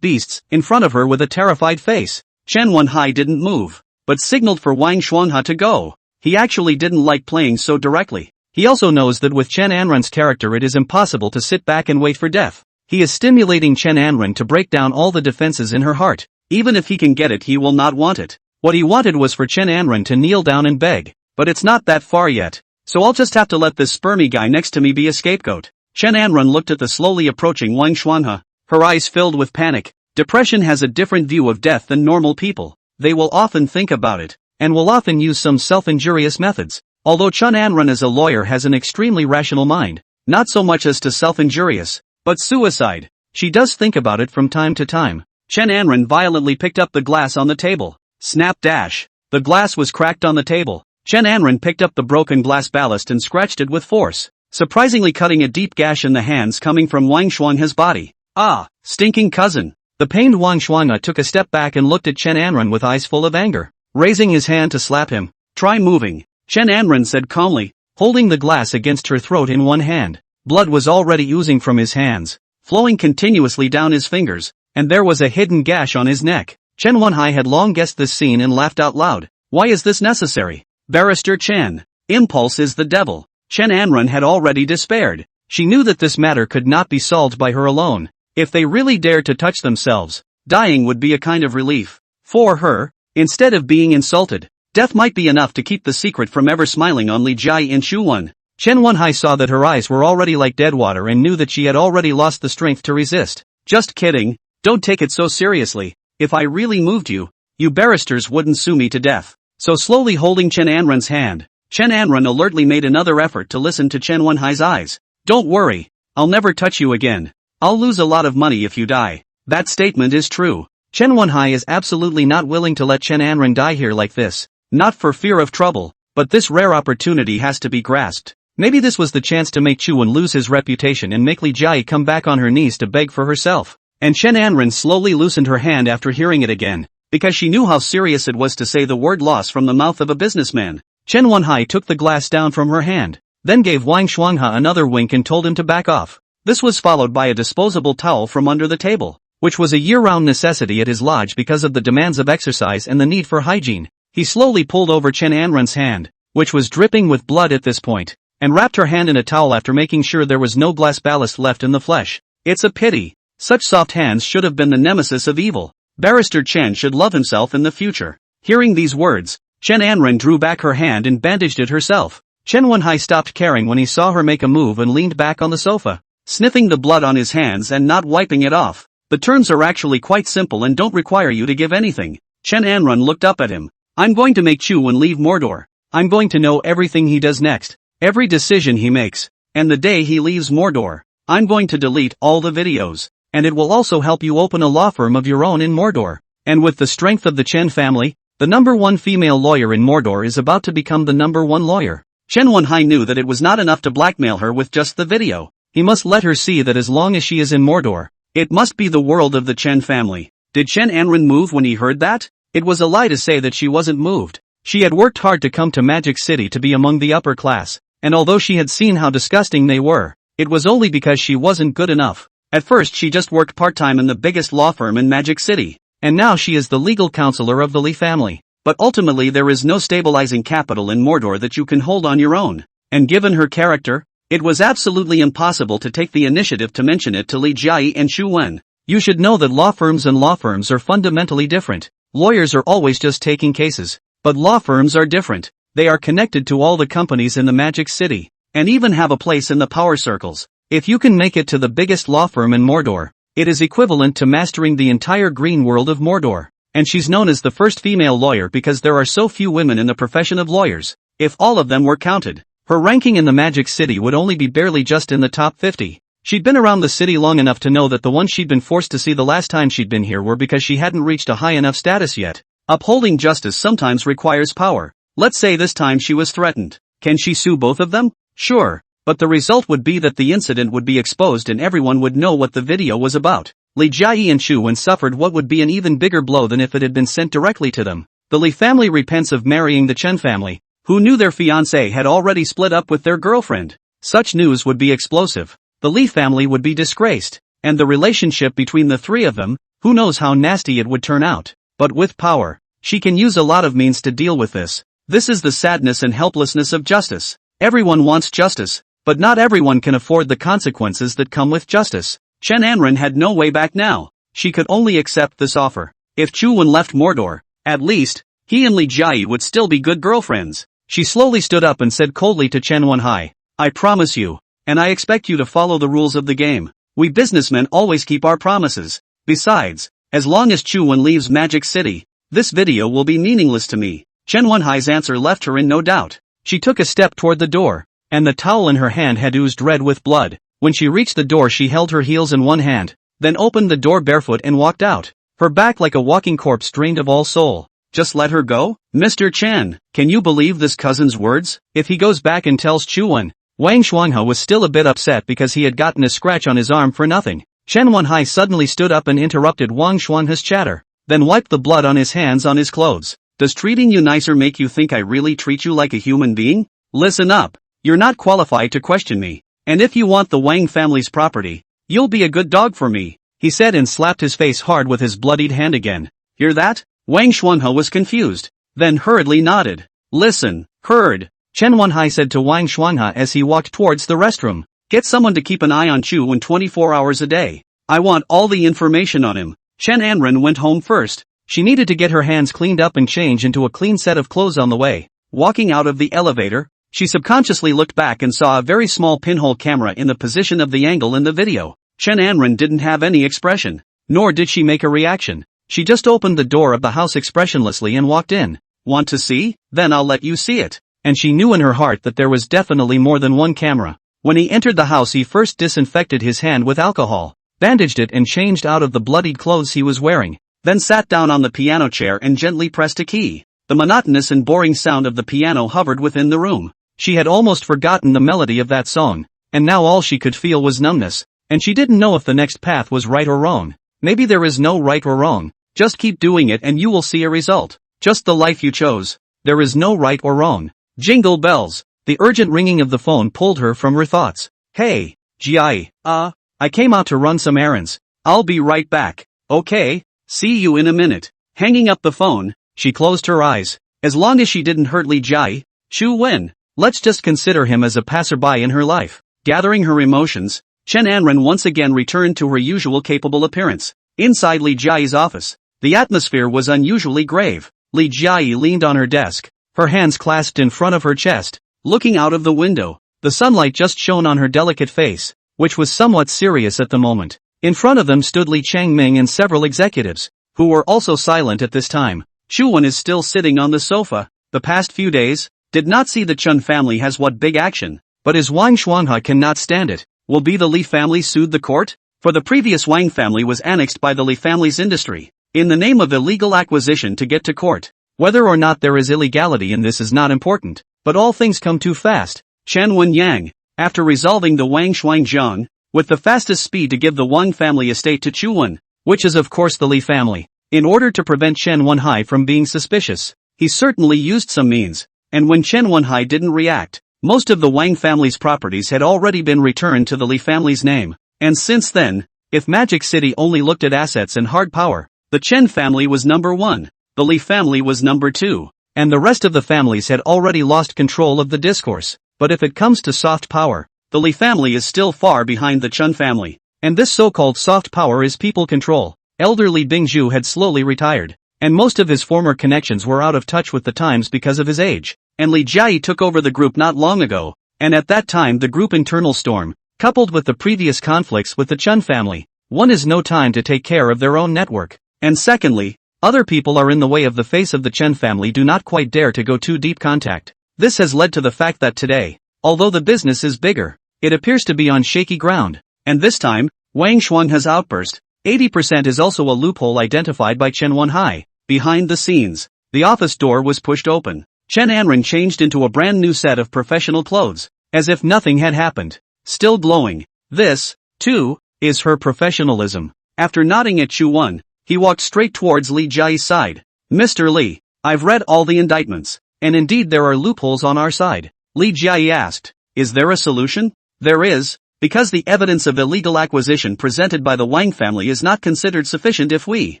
beasts, in front of her with a terrified face. Chen Wenhai didn't move, but signaled for Wang Shuanghe to go. He actually didn't like playing so directly. He also knows that with Chen Anren's character it is impossible to sit back and wait for death. He is stimulating Chen Anren to break down all the defenses in her heart. Even if he can get it, he will not want it. What he wanted was for Chen Anren to kneel down and beg. But it's not that far yet. So I'll just have to let this spermy guy next to me be a scapegoat. Chen Anren looked at the slowly approaching Wang Shuanghe, her eyes filled with panic. Depression has a different view of death than normal people. They will often think about it, and will often use some self-injurious methods. Although Chen Anren as a lawyer has an extremely rational mind, not so much as to self-injurious, but suicide. She does think about it from time to time. Chen Anren violently picked up the glass on the table. Snap dash. The glass was cracked on the table. Chen Anren picked up the broken glass ballast and scratched it with force, surprisingly cutting a deep gash in the hands coming from Wang Shuanghe's body. "Ah, stinking cousin." The pained Wang Shuanghe took a step back and looked at Chen Anren with eyes full of anger, raising his hand to slap him. "Try moving," Chen Anren said calmly, holding the glass against her throat in one hand. Blood was already oozing from his hands, flowing continuously down his fingers, and there was a hidden gash on his neck. Chen Wenhai had long guessed this scene and laughed out loud. "Why is this necessary? Barrister Chen. Impulse is the devil." Chen Anren had already despaired. She knew that this matter could not be solved by her alone. If they really dared to touch themselves, dying would be a kind of relief. For her, instead of being insulted, death might be enough to keep the secret from ever smiling on Li Jiayi and Chu Wen. Chen Wenhai saw that her eyes were already like dead water and knew that she had already lost the strength to resist. "Just kidding, don't take it so seriously. If I really moved you, you barristers wouldn't sue me to death." So slowly holding Chen Anren's hand, Chen Anren alertly made another effort to listen to Chen Wenhai's eyes. "Don't worry, I'll never touch you again. I'll lose a lot of money if you die." That statement is true. Chen Wenhai is absolutely not willing to let Chen Anren die here like this. Not for fear of trouble, but this rare opportunity has to be grasped. Maybe this was the chance to make Chu Wen lose his reputation and make Li Jiayi come back on her knees to beg for herself. And Chen Anren slowly loosened her hand after hearing it again, because she knew how serious it was to say the word loss from the mouth of a businessman. Chen Wenhai took the glass down from her hand, then gave Wang Shuanghe another wink and told him to back off. This was followed by a disposable towel from under the table, which was a year-round necessity at his lodge because of the demands of exercise and the need for hygiene. He slowly pulled over Chen Anren's hand, which was dripping with blood at this point, and wrapped her hand in a towel after making sure there was no glass ballast left in the flesh. It's a pity. Such soft hands should have been the nemesis of evil. Barrister Chen should love himself in the future. Hearing these words, Chen Anren drew back her hand and bandaged it herself. Chen Wenhai stopped caring when he saw her make a move and leaned back on the sofa, sniffing the blood on his hands and not wiping it off. The terms are actually quite simple and don't require you to give anything. Chen Anren looked up at him. I'm going to make Chu Wen leave Mordor. I'm going to know everything he does next, every decision he makes, and the day he leaves Mordor, I'm going to delete all the videos, and it will also help you open a law firm of your own in Mordor. And with the strength of the Chen family, the #1 female lawyer in Mordor is about to become the #1 lawyer. Chen Wenhai knew that it was not enough to blackmail her with just the video. He must let her see that as long as she is in Mordor, it must be the world of the Chen family. Did Chen Anren move when he heard that? It was a lie to say that she wasn't moved. She had worked hard to come to Magic City to be among the upper class, and although she had seen how disgusting they were, it was only because she wasn't good enough. At first she just worked part-time in the biggest law firm in Magic City, and now she is the legal counselor of the Li family. But ultimately there is no stabilizing capital in Mordor that you can hold on your own. And given her character, it was absolutely impossible to take the initiative to mention it to Li Jiayi and Xu Wen. You should know that law firms and law firms are fundamentally different. Lawyers are always just taking cases, but law firms are different. They are connected to all the companies in the Magic City, and even have a place in the power circles. If you can make it to the biggest law firm in Mordor, it is equivalent to mastering the entire green world of Mordor. And she's known as the first female lawyer because there are so few women in the profession of lawyers. If all of them were counted, her ranking in the Magic City would only be barely just in the top 50. She'd been around the city long enough to know that the ones she'd been forced to see the last time she'd been here were because she hadn't reached a high enough status yet. Upholding justice sometimes requires power. Let's say this time she was threatened. Can she sue both of them? Sure, but the result would be that the incident would be exposed and everyone would know what the video was about. Li Jiayi and Xu Wen suffered what would be an even bigger blow than if it had been sent directly to them. The Li family repents of marrying the Chen family, who knew their fiancé had already split up with their girlfriend. Such news would be explosive. The Li family would be disgraced, and the relationship between the three of them, who knows how nasty it would turn out. But with power, she can use a lot of means to deal with this. This is the sadness and helplessness of justice. Everyone wants justice, but not everyone can afford the consequences that come with justice. Chen Anren had no way back now. She could only accept this offer. If Chu Wen left Mordor, at least, he and Li Jiayi would still be good girlfriends. She slowly stood up and said coldly to Chen Wenhai, I promise you, and I expect you to follow the rules of the game. We businessmen always keep our promises. Besides, as long as Chu Wen leaves Magic City, this video will be meaningless to me. Chen Wenhai's answer left her in no doubt. She took a step toward the door, and the towel in her hand had oozed red with blood. When she reached the door she held her heels in one hand, then opened the door barefoot and walked out, her back like a walking corpse drained of all soul. Just let her go? Mr. Chen, can you believe this cousin's words? If he goes back and tells Chu Wen. Wang Shuanghe was still a bit upset because he had gotten a scratch on his arm for nothing. Chen Wenhai suddenly stood up and interrupted Wang Shuanghe's chatter, then wiped the blood on his hands on his clothes. Does treating you nicer make you think I really treat you like a human being? Listen up. You're not qualified to question me. And if you want the Wang family's property, you'll be a good dog for me, he said and slapped his face hard with his bloodied hand again. Hear that? Wang Shuanghe was confused, then hurriedly nodded. Listen, heard, Chen Wenhai said to Wang Shuanghe as he walked towards the restroom. Get someone to keep an eye on Chu Wen 24 hours a day. I want all the information on him. Chen Anren went home first. She needed to get her hands cleaned up and change into a clean set of clothes on the way. Walking out of the elevator, she subconsciously looked back and saw a very small pinhole camera in the position of the angle in the video. Chen Anren didn't have any expression, nor did she make a reaction. She just opened the door of the house expressionlessly and walked in. Want to see? Then I'll let you see it. And she knew in her heart that there was definitely more than one camera. When he entered the house he first disinfected his hand with alcohol, bandaged it and changed out of the bloodied clothes he was wearing, then sat down on the piano chair and gently pressed a key. The monotonous and boring sound of the piano hovered within the room. She had almost forgotten the melody of that song, and now all she could feel was numbness, and she didn't know if the next path was right or wrong. Maybe there is no right or wrong. Just keep doing it and you will see a result. Just the life you chose. There is no right or wrong. Jingle bells. The urgent ringing of the phone pulled her from her thoughts. Hey, Jai. I came out to run some errands. I'll be right back. Okay, see you in a minute. Hanging up the phone, she closed her eyes. As long as she didn't hurt Li Jai, Chu Wen. Let's just consider him as a passerby in her life. Gathering her emotions, Chen Anren once again returned to her usual capable appearance. Inside Li Jia's office, the atmosphere was unusually grave. Li Jia leaned on her desk, her hands clasped in front of her chest, looking out of the window. The sunlight just shone on her delicate face, which was somewhat serious at the moment. In front of them stood Li Changming and several executives, who were also silent at this time. Chu Wen is still sitting on the sofa. The past few days did not see the Chun family has what big action, but his Wang Shuanghe cannot stand it. Will be the Li family sued the court? For the previous Wang family was annexed by the Li family's industry, in the name of illegal acquisition to get to court. Whether or not there is illegality in this is not important, but all things come too fast. Chen Wen-yang, after resolving the Wang Shuangzhang, with the fastest speed to give the Wang family estate to Chu Wen, which is of course the Li family, in order to prevent Chen Wenhai from being suspicious. He certainly used some means, and when Chen Wenhai didn't react, most of the Wang family's properties had already been returned to the Li family's name. And since then, if Magic City only looked at assets and hard power, the Chen family was number 1, the Li family was number 2, and the rest of the families had already lost control of the discourse. But if it comes to soft power, the Li family is still far behind the Chun family, and this so-called soft power is people control. Elder Li Bingzhu had slowly retired, and most of his former connections were out of touch with the times because of his age, and Li Jia took over the group not long ago, and at that time the group internal storm, coupled with the previous conflicts with the Chun family, one is no time to take care of their own network, and secondly, other people are in the way of the face of the Chen family do not quite dare to go too deep contact. This has led to the fact that today, although the business is bigger, it appears to be on shaky ground, and this time, Wang Shuang has outburst. 80% is also a loophole identified by Chen Wenhai. Behind the scenes, the office door was pushed open. Chen Anren changed into a brand new set of professional clothes, as if nothing had happened. Still glowing. This, too, is her professionalism. After nodding at Chu Wen, he walked straight towards Li Jia's side. Mr. Li, I've read all the indictments, and indeed there are loopholes on our side. Li Jia asked, is there a solution? There is. Because the evidence of illegal acquisition presented by the Wang family is not considered sufficient if we,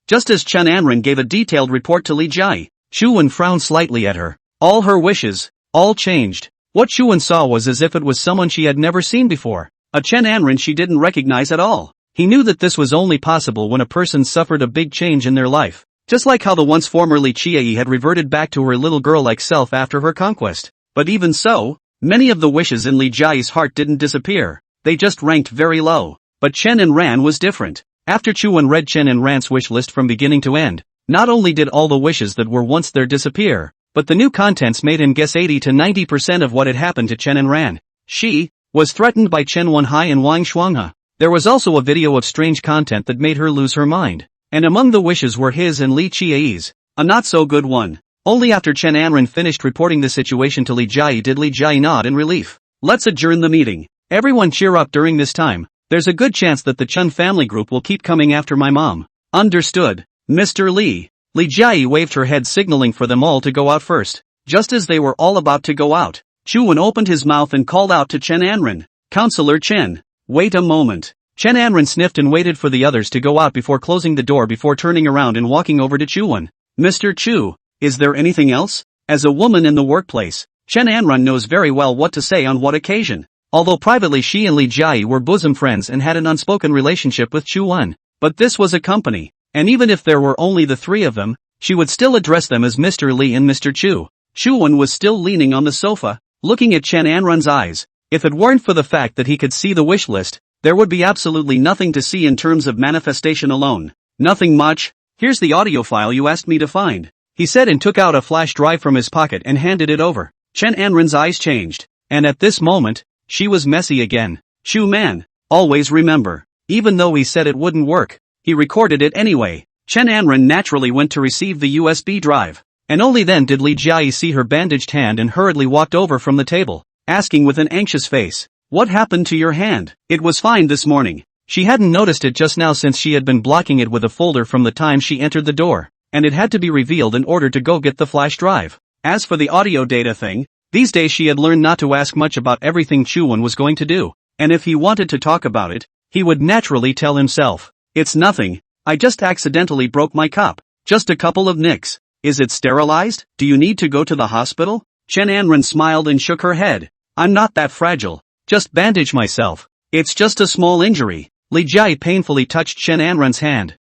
just as Chen Anren gave a detailed report to Li Jia. Chu Wen frowned slightly at her. All her wishes, all changed. What Chu Wen saw was as if it was someone she had never seen before. A Chen Anren she didn't recognize at all. He knew that this was only possible when a person suffered a big change in their life. Just like how the once former Li Qiyi had reverted back to her little girl-like self after her conquest. But even so, many of the wishes in Li Jia's heart didn't disappear. They just ranked very low. But Chen Anren was different. After Chu Wen read Chen Anren's wish list from beginning to end, not only did all the wishes that were once there disappear, but the new contents made him guess 80 to 90% of what had happened to Chen Anren. She was threatened by Chen Wenhai and Wang Shuanghe. There was also a video of strange content that made her lose her mind. And among the wishes were his and Li Qiyi's, a not so good one. Only after Chen Anren finished reporting the situation to Li Jia did Li Jia nod in relief. Let's adjourn the meeting. Everyone cheer up during this time. There's a good chance that the Chun family group will keep coming after my mom. Understood, Mr. Li. Li Jia waved her head signaling for them all to go out first. Just as they were all about to go out, Chu Wen opened his mouth and called out to Chen Anren. Counselor Chen. Wait a moment. Chen Anren sniffed and waited for the others to go out before closing the door before turning around and walking over to Chu Wen. Mr. Chu, is there anything else? As a woman in the workplace, Chen Anren knows very well what to say on what occasion. Although privately she and Li Jia were bosom friends and had an unspoken relationship with Chu Wen. But this was a company, and even if there were only the three of them, she would still address them as Mr. Li and Mr. Chu. Chu Wen was still leaning on the sofa, looking at Chen Anren's eyes. If it weren't for the fact that he could see the wish list, there would be absolutely nothing to see in terms of manifestation alone. Nothing much. Here's the audio file you asked me to find, he said and took out a flash drive from his pocket and handed it over. Chen Anren's eyes changed, and at this moment, she was messy again. Chu Man, always remember, even though he said it wouldn't work, he recorded it anyway. Chen Anren naturally went to receive the USB drive, and only then did Li Jia see her bandaged hand and hurriedly walked over from the table, asking with an anxious face, what happened to your hand? It was fine this morning. She hadn't noticed it just now since she had been blocking it with a folder from the time she entered the door, and it had to be revealed in order to go get the flash drive. As for the audio data thing, These days she had learned not to ask much about everything Chuan was going to do, and if he wanted to talk about it, he would naturally tell himself. It's nothing, I just accidentally broke my cup. Just a couple of nicks. Is it sterilized? Do you need to go to the hospital? Chen Anren smiled and shook her head. I'm not that fragile. Just bandage myself. It's just a small injury. Li Jia painfully touched Chen Anren's hand.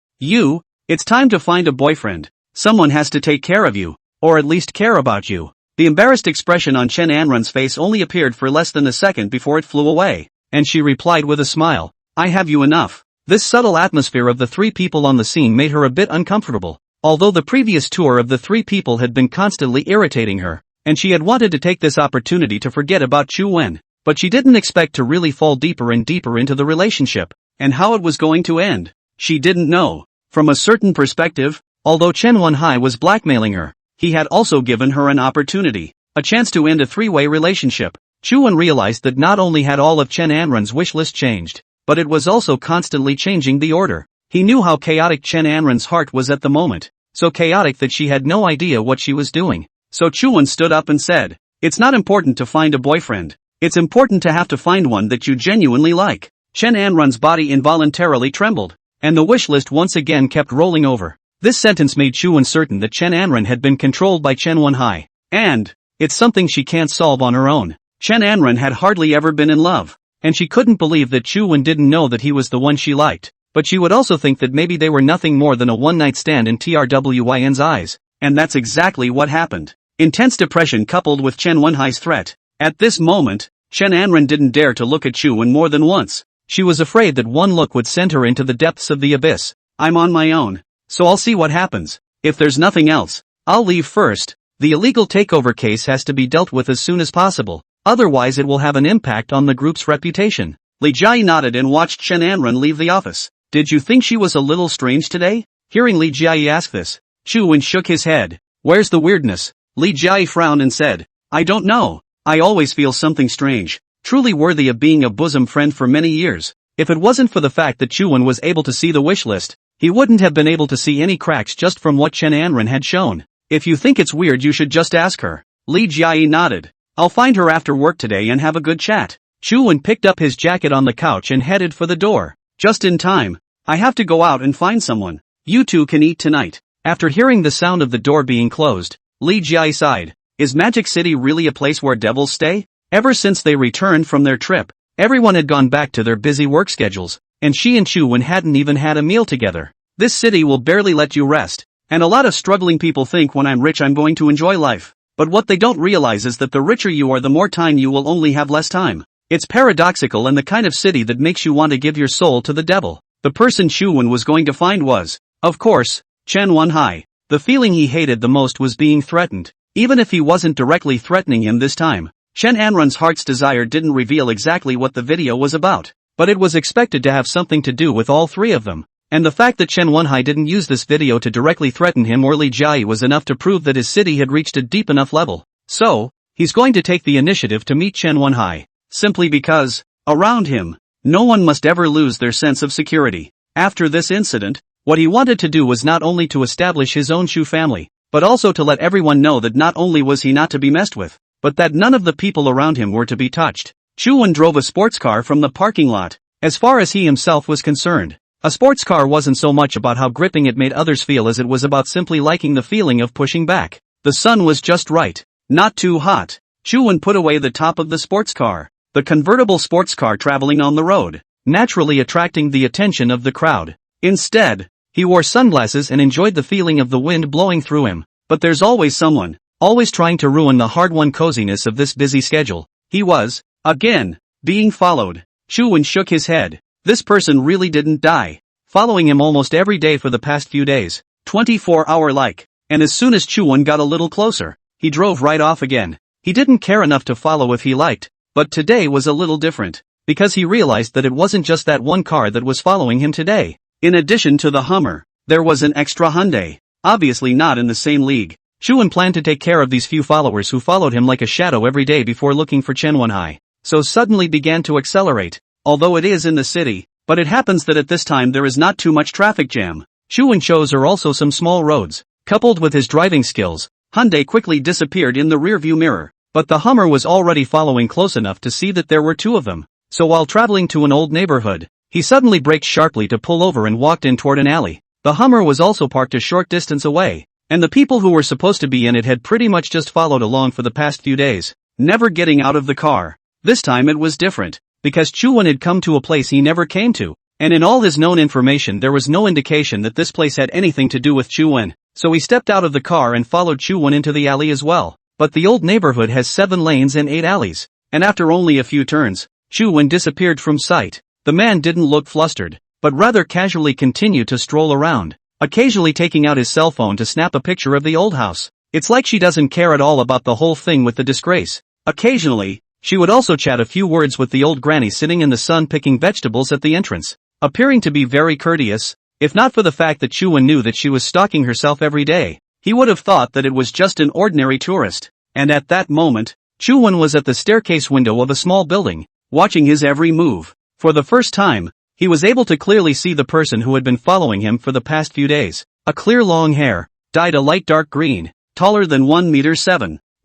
It's time to find a boyfriend. Someone has to take care of you, or at least care about you. The embarrassed expression on Chen Anren's face only appeared for less than a second before it flew away, and she replied with a smile. I have you enough. This subtle atmosphere of the three people on the scene made her a bit uncomfortable, although the previous tour of the three people had been constantly irritating her, and she had wanted to take this opportunity to forget about Chu Wen, but she didn't expect to really fall deeper and deeper into the relationship, and how it was going to end. She didn't know. From a certain perspective, although Chen Wenhai was blackmailing her, he had also given her an opportunity, a chance to end a three-way relationship. Chu Wen realized that not only had all of Chen Anren's wish list changed, but it was also constantly changing the order. He knew how chaotic Chen Anren's heart was at the moment, so chaotic that she had no idea what she was doing. So Chu Wen stood up and said, it's not important to find a boyfriend. It's important to have to find one that you genuinely like. Chen Anren's body involuntarily trembled, and the wish list once again kept rolling over. This sentence made Chu Wen certain that Chen Anren had been controlled by Chen Wenhai, and it's something she can't solve on her own. Chen Anren had hardly ever been in love, and she couldn't believe that Chu Wen didn't know that he was the one she liked, but she would also think that maybe they were nothing more than a one-night stand in TRWYN's eyes, and that's exactly what happened. Intense depression coupled with Chen Wenhai's threat. At this moment, Chen Anren didn't dare to look at Chu Wen more than once. She was afraid that one look would send her into the depths of the abyss. I'm on my own, so I'll see what happens. If there's nothing else, I'll leave first. The illegal takeover case has to be dealt with as soon as possible, otherwise it will have an impact on the group's reputation. Li Jia nodded and watched Chen Anren leave the office. Did you think she was a little strange today? Hearing Li Jia ask this, Chu Wen shook his head. Where's the weirdness? Li Jia frowned and said, I don't know. I always feel something strange, truly worthy of being a bosom friend for many years. If it wasn't for the fact that Chu Wen was able to see the wish list, he wouldn't have been able to see any cracks just from what Chen Anren had shown. If you think it's weird you should just ask her. Li Jia nodded. I'll find her after work today and have a good chat. Chu Wen picked up his jacket on the couch and headed for the door. Just in time. I have to go out and find someone. You two can eat tonight. After hearing the sound of the door being closed, Li Jia sighed. Is Magic City really a place where devils stay? Ever since they returned from their trip, everyone had gone back to their busy work schedules, and she and Chu Wen hadn't even had a meal together. This city will barely let you rest, and a lot of struggling people think when I'm rich I'm going to enjoy life. But what they don't realize is that the richer you are the more time you will only have less time. It's paradoxical and the kind of city that makes you want to give your soul to the devil. The person Chu Wen was going to find was, of course, Chen Wenhai. The feeling he hated the most was being threatened. Even if he wasn't directly threatening him this time, Chen Anren's heart's desire didn't reveal exactly what the video was about, but it was expected to have something to do with all three of them. And the fact that Chen Wenhai didn't use this video to directly threaten him or Li Jia was enough to prove that his city had reached a deep enough level. So, he's going to take the initiative to meet Chen Wenhai, simply because, around him, no one must ever lose their sense of security. After this incident, what he wanted to do was not only to establish his own Shu family, but also to let everyone know that not only was he not to be messed with, but that none of the people around him were to be touched. Chu Wen drove a sports car from the parking lot. As far as he himself was concerned, a sports car wasn't so much about how gripping it made others feel as it was about simply liking the feeling of pushing back. The sun was just right, not too hot. Chu Wen put away the top of the sports car, the convertible sports car traveling on the road, naturally attracting the attention of the crowd. Instead, he wore sunglasses and enjoyed the feeling of the wind blowing through him. But there's always someone, always trying to ruin the hard-won coziness of this busy schedule. He was, again, being followed. Chu Wen shook his head. This person really didn't die. Following him almost every day for the past few days. 24-hour like. And as soon as Chu Wen got a little closer, he drove right off again. He didn't care enough to follow if he liked. But today was a little different. Because he realized that it wasn't just that one car that was following him today. In addition to the Hummer, there was an extra Hyundai. Obviously not in the same league. Chu Wen planned to take care of these few followers who followed him like a shadow every day before looking for Chen Wenhai. So suddenly began to accelerate. Although it is in the city, but it happens that at this time there is not too much traffic jam. Chu Wen chose are also some small roads. Coupled with his driving skills, Hyundai quickly disappeared in the rearview mirror. But the Hummer was already following close enough to see that there were two of them. So while traveling to an old neighborhood, he suddenly braked sharply to pull over and walked in toward an alley. The Hummer was also parked a short distance away, and the people who were supposed to be in it had pretty much just followed along for the past few days, never getting out of the car. This time it was different, because Chuan had come to a place he never came to, and in all his known information there was no indication that this place had anything to do with Chuan, so he stepped out of the car and followed Chuan into the alley as well. But the old neighborhood has 7 lanes and 8 alleys, and after only a few turns, Chuan disappeared from sight. The man didn't look flustered, but rather casually continued to stroll around, occasionally taking out his cell phone to snap a picture of the old house. It's like she doesn't care at all about the whole thing with the disgrace. Occasionally, she would also chat a few words with the old granny sitting in the sun picking vegetables at the entrance, appearing to be very courteous. If not for the fact that Chuan knew that she was stalking herself every day, he would have thought that it was just an ordinary tourist. And at that moment, Chuan was at the staircase window of a small building, watching his every move. For the first time, he was able to clearly see the person who had been following him for the past few days. A clear long hair, dyed a light dark green, taller than 1.7 meters,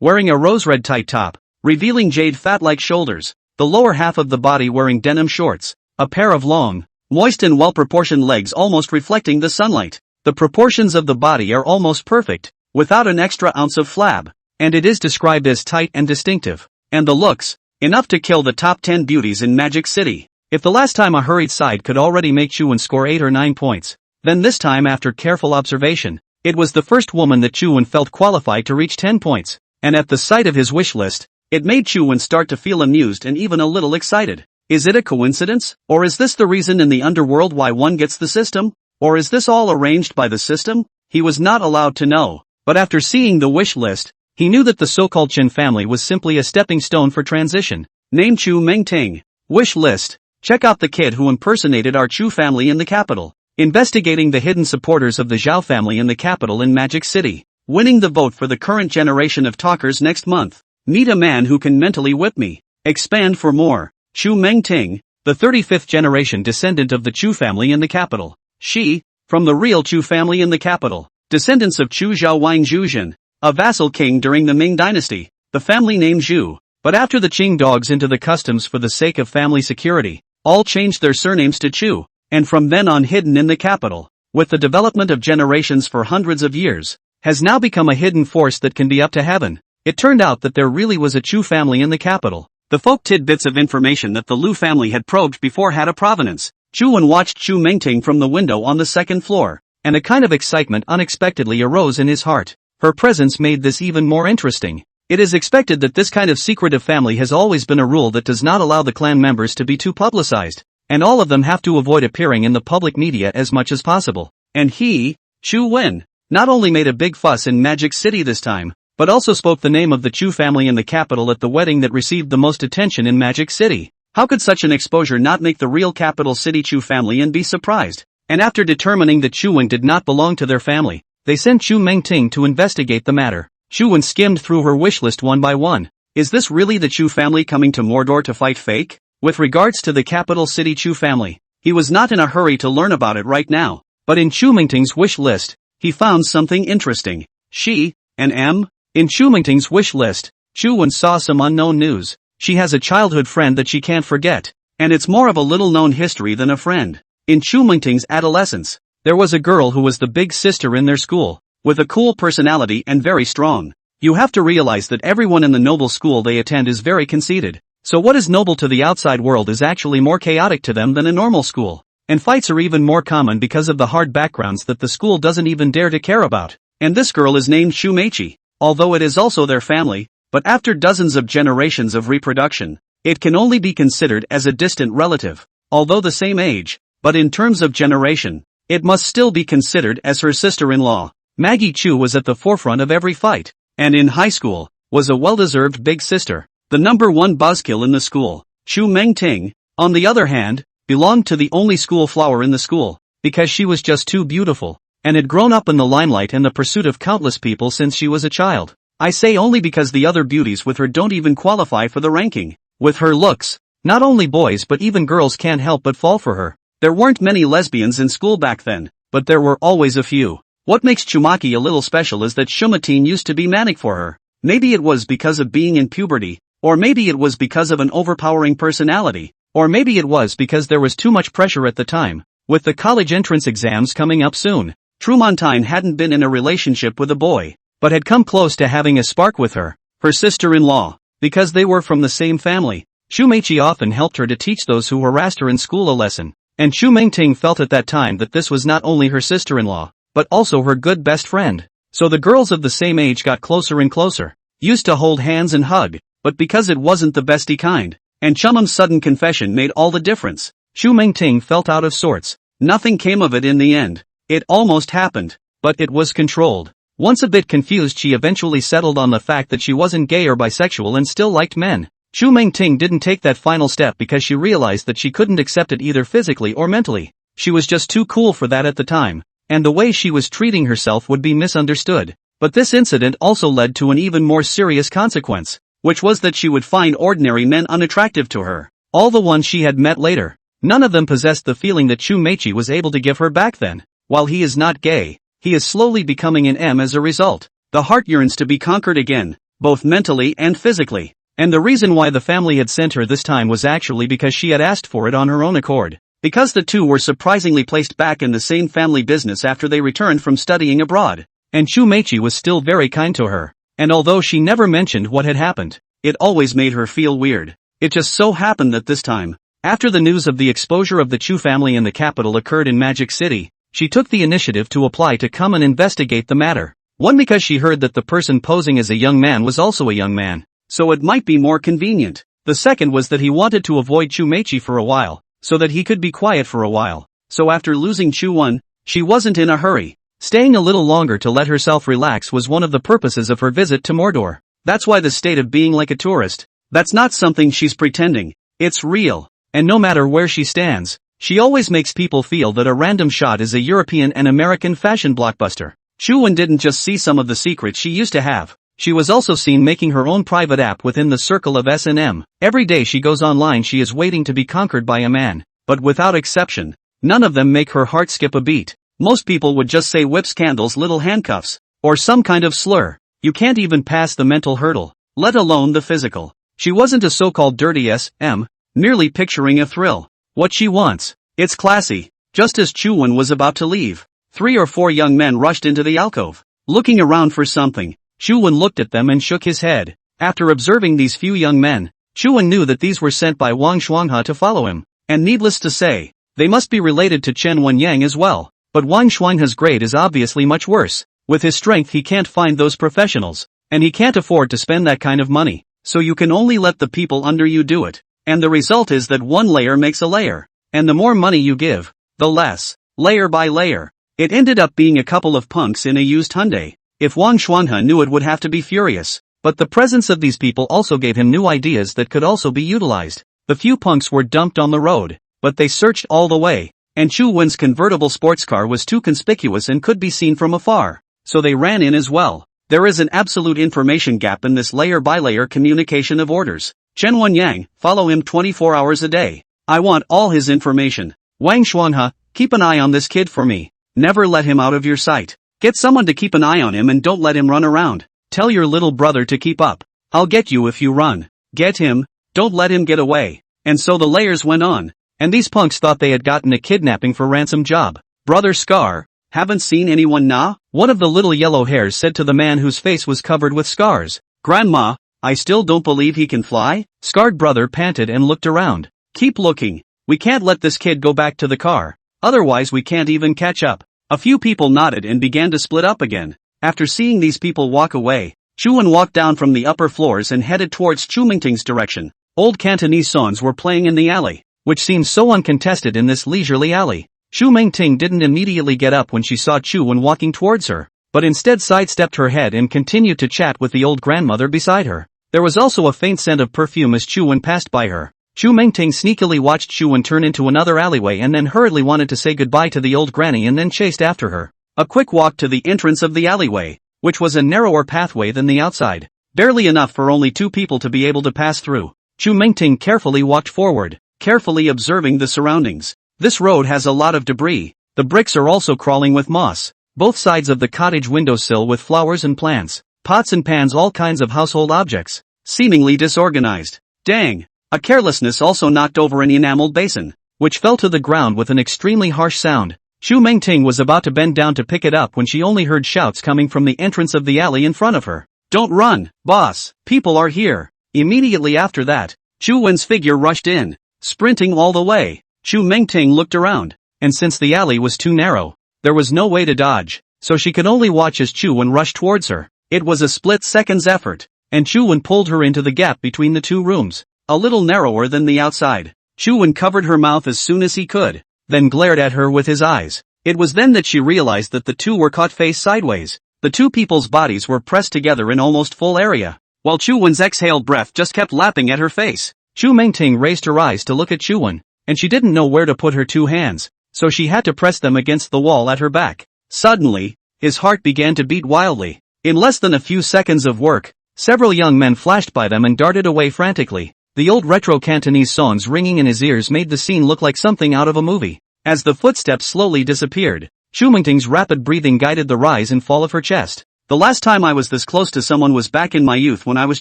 wearing a rose-red tight top, revealing jade fat-like shoulders, the lower half of the body wearing denim shorts, a pair of long, moist and well-proportioned legs almost reflecting the sunlight. The proportions of the body are almost perfect, without an extra ounce of flab, and it is described as tight and distinctive. And the looks, enough to kill the top 10 beauties in Magic City. If the last time a hurried side could already make Chuan score 8 or 9 points, then this time after careful observation, it was the first woman that Chuan felt qualified to reach 10 points, and at the sight of his wish list, it made Chuan start to feel amused and even a little excited. Is it a coincidence, or is this the reason in the underworld why one gets the system? Or is this all arranged by the system? He was not allowed to know, but after seeing the wish list, he knew that the so-called Chen family was simply a stepping stone for transition. Name Chu Mengting. Wish list. Check out the kid who impersonated our Chu family in the capital. Investigating the hidden supporters of the Zhao family in the capital in Magic City. Winning the vote for the current generation of talkers next month. Meet a man who can mentally whip me. Expand for more. Chu Mengting, the 35th generation descendant of the Chu family in the capital. She, from the real Chu family in the capital. Descendants of Chu Zhao Wang Zhuzhen, a vassal king during the Ming dynasty. The family named Zhu, but after the Qing dogs into the customs for the sake of family security, all changed their surnames to Chu, and from then on hidden in the capital, with the development of generations for hundreds of years, has now become a hidden force that can be up to heaven. It turned out that there really was a Chu family in the capital. The folk tidbits of information that the Lu family had probed before had a provenance. Chuan watched Chu Mengting from the window on the second floor, and a kind of excitement unexpectedly arose in his heart. Her presence made this even more interesting. It is expected that this kind of secretive family has always been a rule that does not allow the clan members to be too publicized, and all of them have to avoid appearing in the public media as much as possible. And he, Chu Wen, not only made a big fuss in Magic City this time, but also spoke the name of the Chu family in the capital at the wedding that received the most attention in Magic City. How could such an exposure not make the real capital city Chu family and be surprised? And after determining that Chu Wen did not belong to their family, they sent Chu Mengting to investigate the matter. Chuan skimmed through her wish list one by one. Is this really the Chu family coming to Mordor to fight fake? With regards to the capital city Chu family, he was not in a hurry to learn about it right now, but in Chu Mengting's wish list, he found something interesting. She, an M? In Chu Mengting's wish list, Chuan saw some unknown news. She has a childhood friend that she can't forget, and it's more of a little-known history than a friend. In Chu Mengting's adolescence, there was a girl who was the big sister in their school, with a cool personality and very strong. You have to realize that everyone in the noble school they attend is very conceited. So what is noble to the outside world is actually more chaotic to them than a normal school. And fights are even more common because of the hard backgrounds that the school doesn't even dare to care about. And this girl is named Chu Meichi, although it is also their family, but after dozens of generations of reproduction, it can only be considered as a distant relative, although the same age, but in terms of generation, it must still be considered as her sister-in-law. Maggie Chu was at the forefront of every fight, and in high school, was a well-deserved big sister, the number one buzzkill in the school. Chu Mengting, on the other hand, belonged to the only school flower in the school, because she was just too beautiful, and had grown up in the limelight and the pursuit of countless people since she was a child. I say only because the other beauties with her don't even qualify for the ranking. With her looks, not only boys but even girls can't help but fall for her. There weren't many lesbians in school back then, but there were always a few. What makes Chumaki a little special is that Shumatine used to be manic for her. Maybe it was because of being in puberty, or maybe it was because of an overpowering personality, or maybe it was because there was too much pressure at the time. With the college entrance exams coming up soon, Trumontine hadn't been in a relationship with a boy, but had come close to having a spark with her sister-in-law. Because they were from the same family, Chu Meiqi often helped her to teach those who harassed her in school a lesson, and Chu Mingting felt at that time that this was not only her sister-in-law, but also her good best friend. So the girls of the same age got closer and closer, used to hold hands and hug, but because it wasn't the bestie kind, and Chumum's sudden confession made all the difference, Chu Mingting felt out of sorts. Nothing came of it in the end. It almost happened, but it was controlled. Once a bit confused, she eventually settled on the fact that she wasn't gay or bisexual and still liked men. Chu Mingting didn't take that final step because she realized that she couldn't accept it either physically or mentally. She was just too cool for that at the time, and the way she was treating herself would be misunderstood. But this incident also led to an even more serious consequence, which was that she would find ordinary men unattractive to her. All the ones she had met later, none of them possessed the feeling that Chu Meiqi was able to give her back then. While he is not gay, he is slowly becoming an M as a result. The heart yearns to be conquered again, both mentally and physically. And the reason why the family had sent her this time was actually because she had asked for it on her own accord. Because the two were surprisingly placed back in the same family business after they returned from studying abroad. And Chu Meiqi was still very kind to her. And although she never mentioned what had happened, it always made her feel weird. It just so happened that this time, after the news of the exposure of the Chu family in the capital occurred in Magic City, she took the initiative to apply to come and investigate the matter. One, because she heard that the person posing as a young man was also a young man, so it might be more convenient. The second was that he wanted to avoid Chu Meiqi for a while, so that he could be quiet for a while. So after losing Chu Wen, she wasn't in a hurry. Staying a little longer to let herself relax was one of the purposes of her visit to Mordor. That's why the state of being like a tourist. That's not something she's pretending. It's real. And no matter where she stands, she always makes people feel that a random shot is a European and American fashion blockbuster. Chu Wen didn't just see some of the secrets she used to have. She was also seen making her own private app within the circle of S&M. Every day she goes online, she is waiting to be conquered by a man. But without exception, none of them make her heart skip a beat. Most people would just say whips, candles, little handcuffs, or some kind of slur. You can't even pass the mental hurdle, let alone the physical. She wasn't a so-called dirty SM, merely picturing a thrill. What she wants. It's classy. Just as Chu Wen was about to leave, 3 or 4 young men rushed into the alcove. Looking around for something, Chu Wen looked at them and shook his head. After observing these few young men, Chu Wen knew that these were sent by Wang Shuanghe to follow him. And needless to say, they must be related to Chen Wenyang as well. But Wang Shuanghe's grade is obviously much worse. With his strength he can't find those professionals, and he can't afford to spend that kind of money. So you can only let the people under you do it. And the result is that one layer makes a layer. And the more money you give, the less. Layer by layer. It ended up being a couple of punks in a used Hyundai. If Wang Shuanghe knew, it would have to be furious. But the presence of these people also gave him new ideas that could also be utilized. The few punks were dumped on the road, but they searched all the way. And Chu Wen's convertible sports car was too conspicuous and could be seen from afar. So they ran in as well. There is an absolute information gap in this layer-by-layer communication of orders. Chen Wenyang, follow him 24 hours a day. I want all his information. Wang Shuanghe, keep an eye on this kid for me. Never let him out of your sight. Get someone to keep an eye on him and don't let him run around. Tell your little brother to keep up. I'll get you if you run. Get him, don't let him get away. And so the layers went on. And these punks thought they had gotten a kidnapping for ransom job. Brother Scar, haven't seen anyone nah? One of the little yellow hairs said to the man whose face was covered with scars. Grandma, I still don't believe he can fly? Scarred brother panted and looked around. Keep looking. We can't let this kid go back to the car. Otherwise we can't even catch up. A few people nodded and began to split up again. After seeing these people walk away, Chu Wen walked down from the upper floors and headed towards Chu Mingting's direction. Old Cantonese songs were playing in the alley, which seemed so uncontested in this leisurely alley. Chu Mingting didn't immediately get up when she saw Chu Wen walking towards her, but instead sidestepped her head and continued to chat with the old grandmother beside her. There was also a faint scent of perfume as Chu Wen passed by her. Chu Mingting sneakily watched Chu Wen turn into another alleyway and then hurriedly wanted to say goodbye to the old granny and then chased after her. A quick walk to the entrance of the alleyway, which was a narrower pathway than the outside. Barely enough for only 2 people to be able to pass through. Chu Mingting carefully walked forward, carefully observing the surroundings. This road has a lot of debris. The bricks are also crawling with moss. Both sides of the cottage windowsill with flowers and plants. pots and pans, all kinds of household objects, seemingly disorganized. Dang! A carelessness also knocked over an enameled basin, which fell to the ground with an extremely harsh sound. Chu Mengting was about to bend down to pick it up when she only heard shouts coming from the entrance of the alley in front of her. "Don't run, boss, people are here." Immediately after that, Chu Wen's figure rushed in, sprinting all the way. Chu Mengting looked around, and since the alley was too narrow, there was no way to dodge, so she could only watch as Chu Wen rushed towards her. It was a split-second's effort, and Chu Wen pulled her into the gap between the two rooms, a little narrower than the outside. Chu Wen covered her mouth as soon as he could, then glared at her with his eyes. It was then that she realized that the two were caught face sideways. The two people's bodies were pressed together in almost full area, while Chu Wen's exhaled breath just kept lapping at her face. Chu Mengting raised her eyes to look at Chu Wen, and she didn't know where to put her two hands, so she had to press them against the wall at her back. Suddenly, his heart began to beat wildly. In less than a few seconds of work, several young men flashed by them and darted away frantically. The old retro Cantonese songs ringing in his ears made the scene look like something out of a movie. As the footsteps slowly disappeared, Chu Mengting's rapid breathing guided the rise and fall of her chest. "The last time I was this close to someone was back in my youth when I was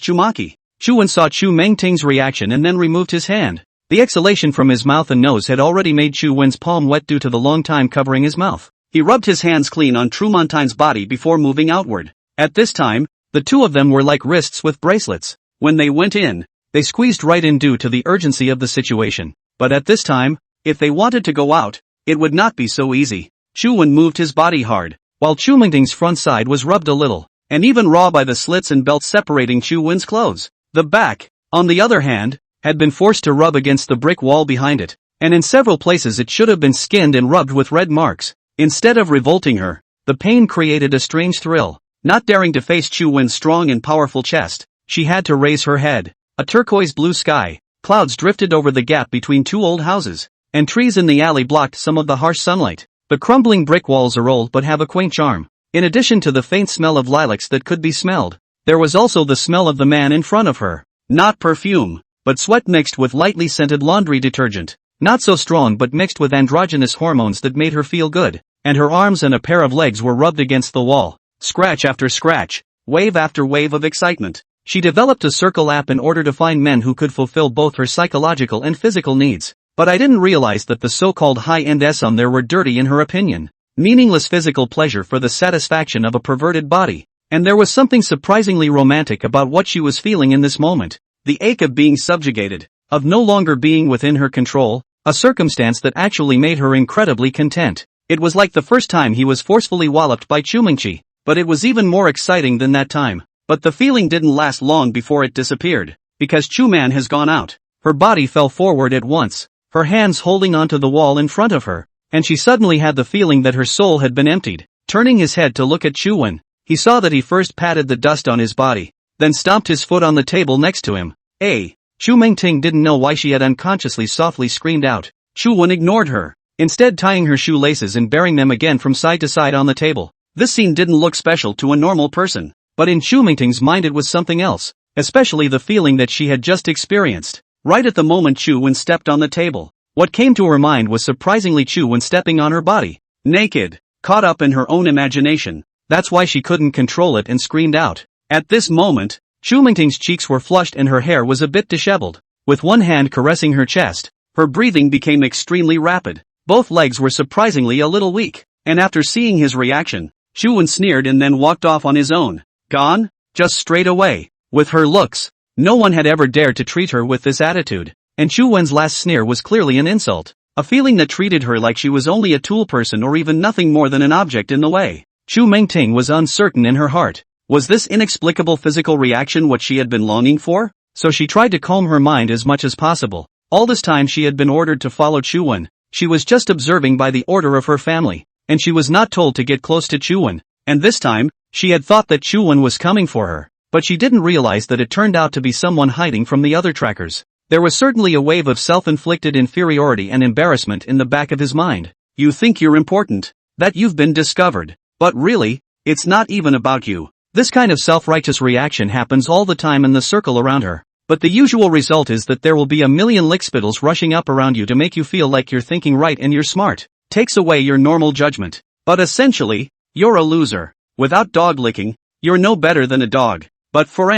Chumaki." Chu Wen saw Chu Mengting's reaction and then removed his hand. The exhalation from his mouth and nose had already made Chu Wen's palm wet due to the long time covering his mouth. He rubbed his hands clean on Chu Mengting's body before moving outward. At this time, the two of them were like wrists with bracelets. When they went in, they squeezed right in due to the urgency of the situation. But at this time, if they wanted to go out, it would not be so easy. Chu Wen moved his body hard, while Chu Mengting's front side was rubbed a little, and even raw by the slits and belts separating Chu Wen's clothes. The back, on the other hand, had been forced to rub against the brick wall behind it, and in several places it should have been skinned and rubbed with red marks. Instead of revolting her, the pain created a strange thrill. Not daring to face Chu Wen's strong and powerful chest, she had to raise her head. A turquoise blue sky, clouds drifted over the gap between two old houses, and trees in the alley blocked some of the harsh sunlight. The crumbling brick walls are old but have a quaint charm. In addition to the faint smell of lilacs that could be smelled, there was also the smell of the man in front of her. Not perfume, but sweat mixed with lightly scented laundry detergent. Not so strong but mixed with androgynous hormones that made her feel good. And her arms and a pair of legs were rubbed against the wall. Scratch after scratch, wave after wave of excitement. She developed a circle app in order to find men who could fulfill both her psychological and physical needs. But I didn't realize that the so-called high-end S on there were dirty in her opinion. Meaningless physical pleasure for the satisfaction of a perverted body. And there was something surprisingly romantic about what she was feeling in this moment. The ache of being subjugated, of no longer being within her control, a circumstance that actually made her incredibly content. It was like the first time he was forcefully walloped by Chu Mengqi, but it was even more exciting than that time. But the feeling didn't last long before it disappeared, because Chu Man has gone out. Her body fell forward at once, her hands holding onto the wall in front of her, and she suddenly had the feeling that her soul had been emptied. Turning his head to look at Chu Wen, he saw that he first patted the dust on his body, then stomped his foot on the table next to him. Chu Mengting didn't know why she had unconsciously softly screamed out. Chu Wen ignored her, instead tying her shoelaces and bearing them again from side to side on the table. This scene didn't look special to a normal person, but in Chu Mengting's mind it was something else, especially the feeling that she had just experienced. Right at the moment Chu Wen stepped on the table, what came to her mind was surprisingly Chu Wen stepping on her body, naked, caught up in her own imagination. That's why she couldn't control it and screamed out. At this moment, Chu Mengting's cheeks were flushed and her hair was a bit disheveled. With one hand caressing her chest, her breathing became extremely rapid. Both legs were surprisingly a little weak, and after seeing his reaction, Chu Wen sneered and then walked off on his own. Gone? Just straight away. With her looks, no one had ever dared to treat her with this attitude, and Chu Wen's last sneer was clearly an insult, a feeling that treated her like she was only a tool person or even nothing more than an object in the way. Chu Mengting was uncertain in her heart. Was this inexplicable physical reaction what she had been longing for? So she tried to calm her mind as much as possible. All this time she had been ordered to follow Chu Wen. She was just observing by the order of her family, and she was not told to get close to Chu Wen. And this time, she had thought that Chu Wen was coming for her, but she didn't realize that it turned out to be someone hiding from the other trackers. There was certainly a wave of self-inflicted inferiority and embarrassment in the back of his mind. You think you're important, that you've been discovered, but really, it's not even about you. This kind of self-righteous reaction happens all the time in the circle around her. But the usual result is that there will be a million lickspittles rushing up around you to make you feel like you're thinking right and you're smart. Takes away your normal judgment. But essentially, you're a loser. Without dog licking, You're no better than a dog. But for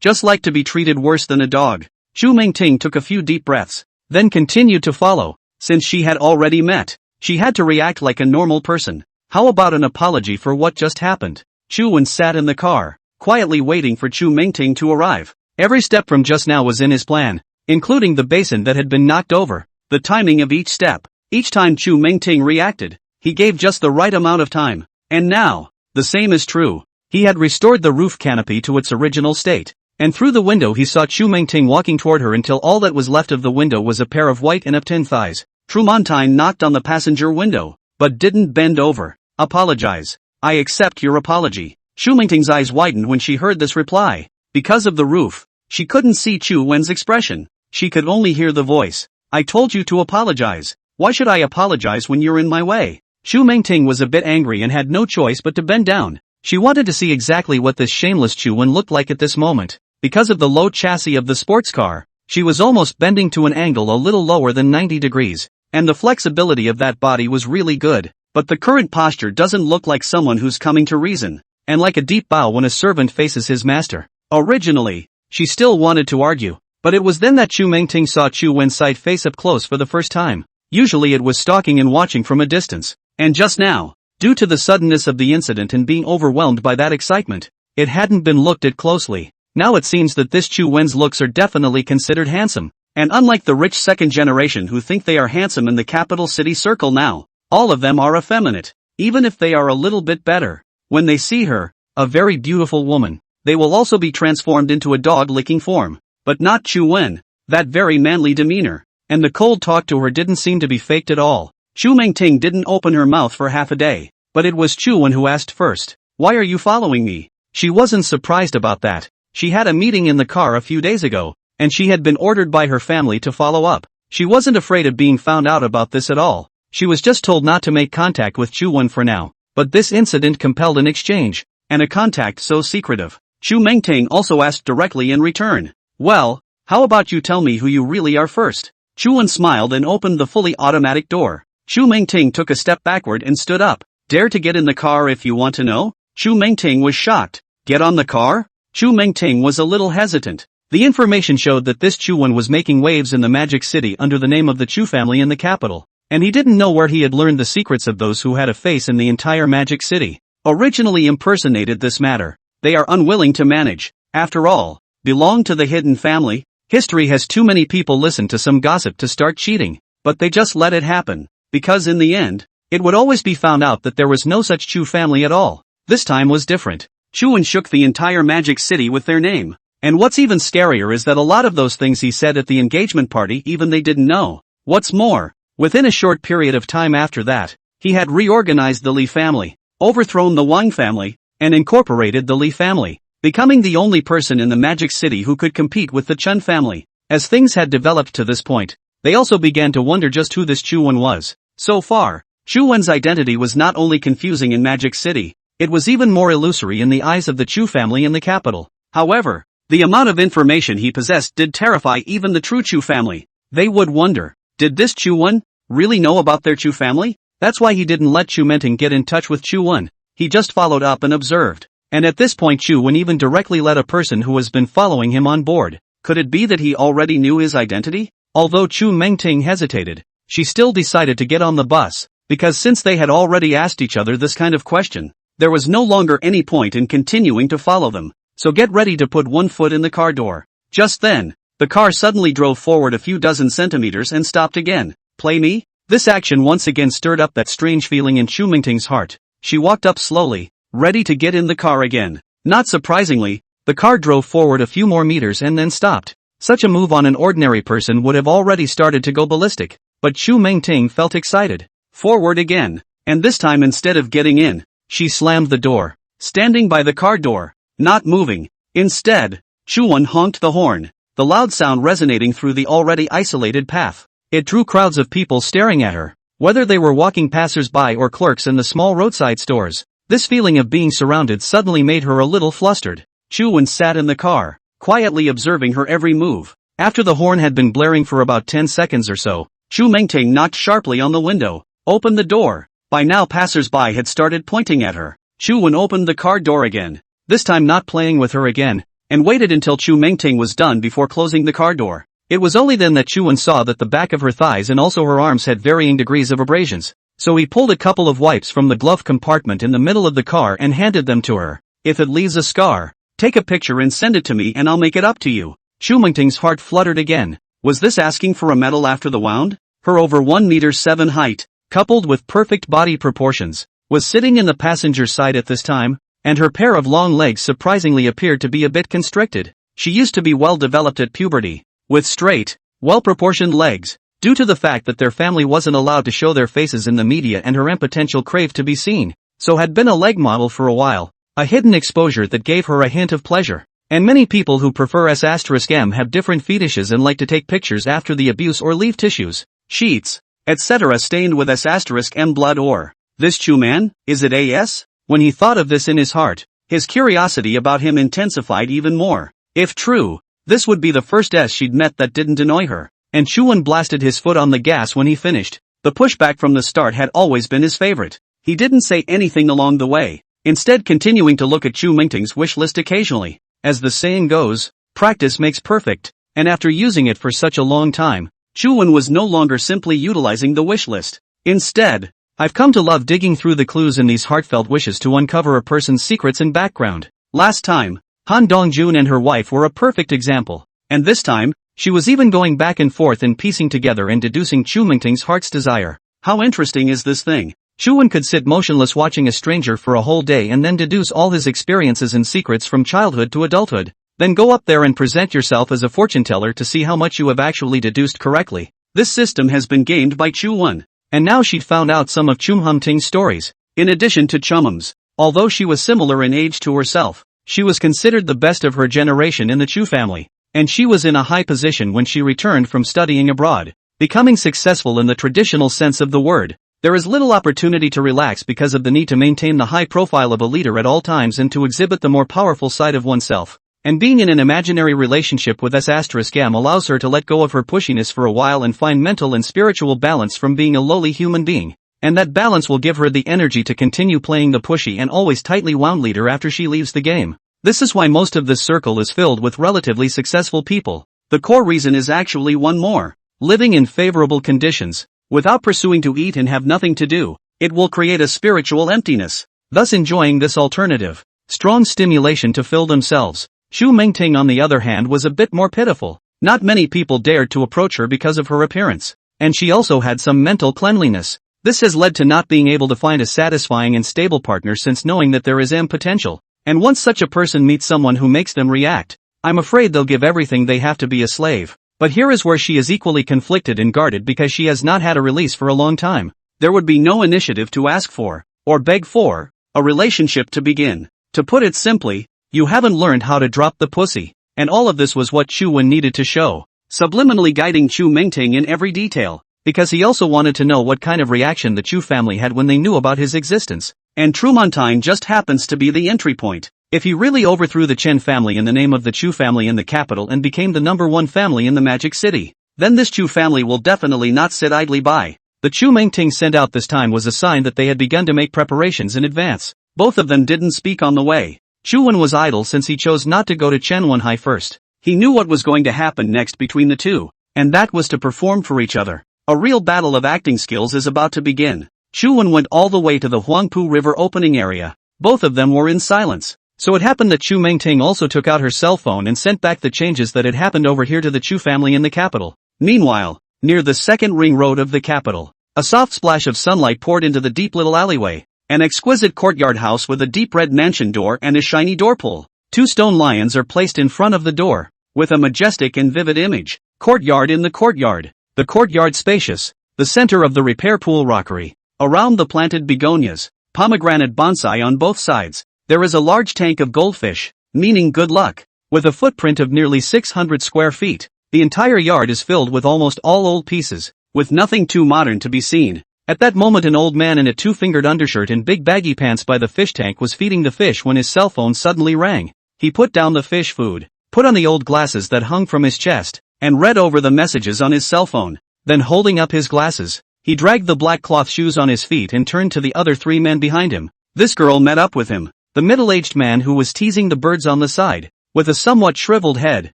just like to be treated worse than a dog. Chu Mingting took a few deep breaths, then continued to follow. Since she had already met, she had to react like a normal person. How about an apology for what just happened? Chu Wen sat in the car, quietly waiting for Chu Mingting to arrive. Every step from just now was in his plan, including the basin that had been knocked over. The timing of each step. Each time Chu Mingting reacted, he gave just the right amount of time. And now, the same is true. He had restored the roof canopy to its original state. And through the window he saw Chu Mingting walking toward her until all that was left of the window was a pair of white and tin thighs. Trumontine knocked on the passenger window, but didn't bend over. Apologize. I accept your apology. Chu Mingting's eyes widened when she heard this reply. Because of the roof, she couldn't see Chu Wen's expression. She could only hear the voice. I told you to apologize. Why should I apologize when you're in my way? Chu Mingting was a bit angry and had no choice but to bend down. She wanted to see exactly what this shameless Chu Wen looked like at this moment. Because of the low chassis of the sports car, she was almost bending to an angle a little lower than 90 degrees, and the flexibility of that body was really good. But the current posture doesn't look like someone who's coming to reason, and like a deep bow when a servant faces his master. Originally, she still wanted to argue, but it was then that Chu Mingting saw Chu Wen's side face up close for the first time. Usually it was stalking and watching from a distance, and just now, due to the suddenness of the incident and being overwhelmed by that excitement, it hadn't been looked at closely. Now it seems that this Chu Wen's looks are definitely considered handsome, and unlike the rich second generation who think they are handsome in the capital city circle now, all of them are effeminate, even if they are a little bit better. When they see her, a very beautiful woman, they will also be transformed into a dog-licking form, but not Chu Wen, that very manly demeanor. And the cold talk to her didn't seem to be faked at all. Chu Mingting didn't open her mouth for half a day, but it was Chu Wen who asked first. Why are you following me? She wasn't surprised about that. She had a meeting in the car a few days ago, and she had been ordered by her family to follow up. She wasn't afraid of being found out about this at all. She was just told not to make contact with Chu Wen for now, but this incident compelled an exchange, and a contact so secretive. Chu Mingting also asked directly in return. Well, how about you tell me who you really are first? Chu Wen smiled and opened the fully automatic door. Chu Mingting took a step backward and stood up. Dare to get in the car if you want to know? Chu Mingting was shocked. Get on the car? Chu Mingting was a little hesitant. The information showed that this Chu Wen was making waves in the Magic City under the name of the Chu family in the capital, and he didn't know where he had learned the secrets of those who had a face in the entire Magic City. Originally impersonated this matter. They are unwilling to manage. After all, belong to the hidden family. History has too many people listen to some gossip to start cheating, but they just let it happen, because in the end, it would always be found out that there was no such Chu family at all. This time was different. Chu Wen shook the entire Magic City with their name. And what's even scarier is that a lot of those things he said at the engagement party even they didn't know. What's more, within a short period of time after that, he had reorganized the Li family, overthrown the Wang family, and incorporated the Li family, becoming the only person in the Magic City who could compete with the Chen family. As things had developed to this point, they also began to wonder just who this Chu Wen was. So far, Chu Wen's identity was not only confusing in Magic City, it was even more illusory in the eyes of the Chu family in the capital. However, the amount of information he possessed did terrify even the true Chu family. They would wonder, did this Chu Wen really know about their Chu family? That's why he didn't let Chu Mingting get in touch with Chu Wen. He just followed up and observed. And at this point Chu Wen even directly let a person who has been following him on board. Could it be that he already knew his identity? Although Chu Mingting hesitated, she still decided to get on the bus, because since they had already asked each other this kind of question, there was no longer any point in continuing to follow them. So get ready to put one foot in the car door. Just then, the car suddenly drove forward a few dozen centimeters and stopped again. Play me? This action once again stirred up that strange feeling in Chu Mingting's heart. She walked up slowly, ready to get in the car again. Not surprisingly, the car drove forward a few more meters and then stopped. Such a move on an ordinary person would have already started to go ballistic, but Chu Mingting felt excited. Forward again, and this time instead of getting in, she slammed the door, standing by the car door, not moving. Instead, Chu Wen honked the horn, the loud sound resonating through the already isolated path. It drew crowds of people staring at her, whether they were walking passers-by or clerks in the small roadside stores. This feeling of being surrounded suddenly made her a little flustered. Chu Wen sat in the car, quietly observing her every move. After the horn had been blaring for about 10 seconds or so, Chu Mingting knocked sharply on the window, opened the door. By now passers-by had started pointing at her. Chu Wen opened the car door again, this time not playing with her again, and waited until Chu Mingting was done before closing the car door. It was only then that Chuan saw that the back of her thighs and also her arms had varying degrees of abrasions. So he pulled a couple of wipes from the glove compartment in the middle of the car and handed them to her. If it leaves a scar, take a picture and send it to me and I'll make it up to you. Chu Mingting's heart fluttered again. Was this asking for a medal after the wound? Her over 1.7 meter height, coupled with perfect body proportions, was sitting in the passenger side at this time, and her pair of long legs surprisingly appeared to be a bit constricted. She used to be well developed at puberty, with straight, well-proportioned legs, due to the fact that their family wasn't allowed to show their faces in the media and her potential craved to be seen, so had been a leg model for a while, a hidden exposure that gave her a hint of pleasure. And many people who prefer S*M have different fetishes and like to take pictures after the abuse or leave tissues, sheets, etc. stained with S*M blood or, this Chu man, is it AS? When he thought of this in his heart, his curiosity about him intensified even more. If true, this would be the first S she'd met that didn't annoy her, and Chuan blasted his foot on the gas when he finished. The pushback from the start had always been his favorite. He didn't say anything along the way, instead continuing to look at Chu Mingting's wish list occasionally. As the saying goes, practice makes perfect, and after using it for such a long time, Chuan was no longer simply utilizing the wish list. Instead, I've come to love digging through the clues in these heartfelt wishes to uncover a person's secrets and background. Last time, Han Dongjun and her wife were a perfect example, and this time, she was even going back and forth and piecing together and deducing Chu Mingting's heart's desire. How interesting is this thing? Chuan could sit motionless watching a stranger for a whole day and then deduce all his experiences and secrets from childhood to adulthood. Then go up there and present yourself as a fortune teller to see how much you have actually deduced correctly. This system has been gamed by Chuan, and now she'd found out some of Chu Mingting's stories. In addition to Chumum's, although she was similar in age to herself, she was considered the best of her generation in the Chu family, and she was in a high position when she returned from studying abroad, becoming successful in the traditional sense of the word. There is little opportunity to relax because of the need to maintain the high profile of a leader at all times and to exhibit the more powerful side of oneself. And being in an imaginary relationship with S*M allows her to let go of her pushiness for a while and find mental and spiritual balance from being a lowly human being. And that balance will give her the energy to continue playing the pushy and always tightly wound leader after she leaves the game. This is why most of this circle is filled with relatively successful people. The core reason is actually one more. Living in favorable conditions, without pursuing to eat and have nothing to do, it will create a spiritual emptiness. Thus enjoying this alternative, strong stimulation to fill themselves. Chu Mingting on the other hand was a bit more pitiful. Not many people dared to approach her because of her appearance. And she also had some mental cleanliness. This has led to not being able to find a satisfying and stable partner since knowing that there is potential. And once such a person meets someone who makes them react, I'm afraid they'll give everything they have to be a slave. But here is where she is equally conflicted and guarded because she has not had a release for a long time. There would be no initiative to ask for, or beg for, a relationship to begin. To put it simply, you haven't learned how to drop the pussy. And all of this was what Chuan needed to show, subliminally guiding Chu Mingting in every detail, because he also wanted to know what kind of reaction the Chu family had when they knew about his existence. And Trumontine just happens to be the entry point. If he really overthrew the Chen family in the name of the Chu family in the capital and became the #1 family in the Magic City, then this Chu family will definitely not sit idly by. The Chu Mingting sent out this time was a sign that they had begun to make preparations in advance. Both of them didn't speak on the way. Chuan was idle since he chose not to go to Chenwenhai first. He knew what was going to happen next between the two, and that was to perform for each other. A real battle of acting skills is about to begin. Chuan went all the way to the Huangpu River opening area. Both of them were in silence. So it happened that Chu Mingting also took out her cell phone and sent back the changes that had happened over here to the Chu family in the capital. Meanwhile, near the second ring road of the capital, a soft splash of sunlight poured into the deep little alleyway. An exquisite courtyard house with a deep red mansion door and a shiny door pull. 2 stone lions are placed in front of the door, with a majestic and vivid image. Courtyard in the courtyard. The courtyard spacious, the center of the repair pool rockery. Around the planted begonias, pomegranate bonsai on both sides. There is a large tank of goldfish, meaning good luck. With a footprint of nearly 600 square feet, the entire yard is filled with almost all old pieces, with nothing too modern to be seen. At that moment an old man in a 2-fingered undershirt and big baggy pants by the fish tank was feeding the fish when his cell phone suddenly rang. He put down the fish food, put on the old glasses that hung from his chest, and read over the messages on his cell phone. Then holding up his glasses, he dragged the black cloth shoes on his feet and turned to the other 3 men behind him. This girl met up with him. the middle-aged man who was teasing the birds on the side, with a somewhat shriveled head,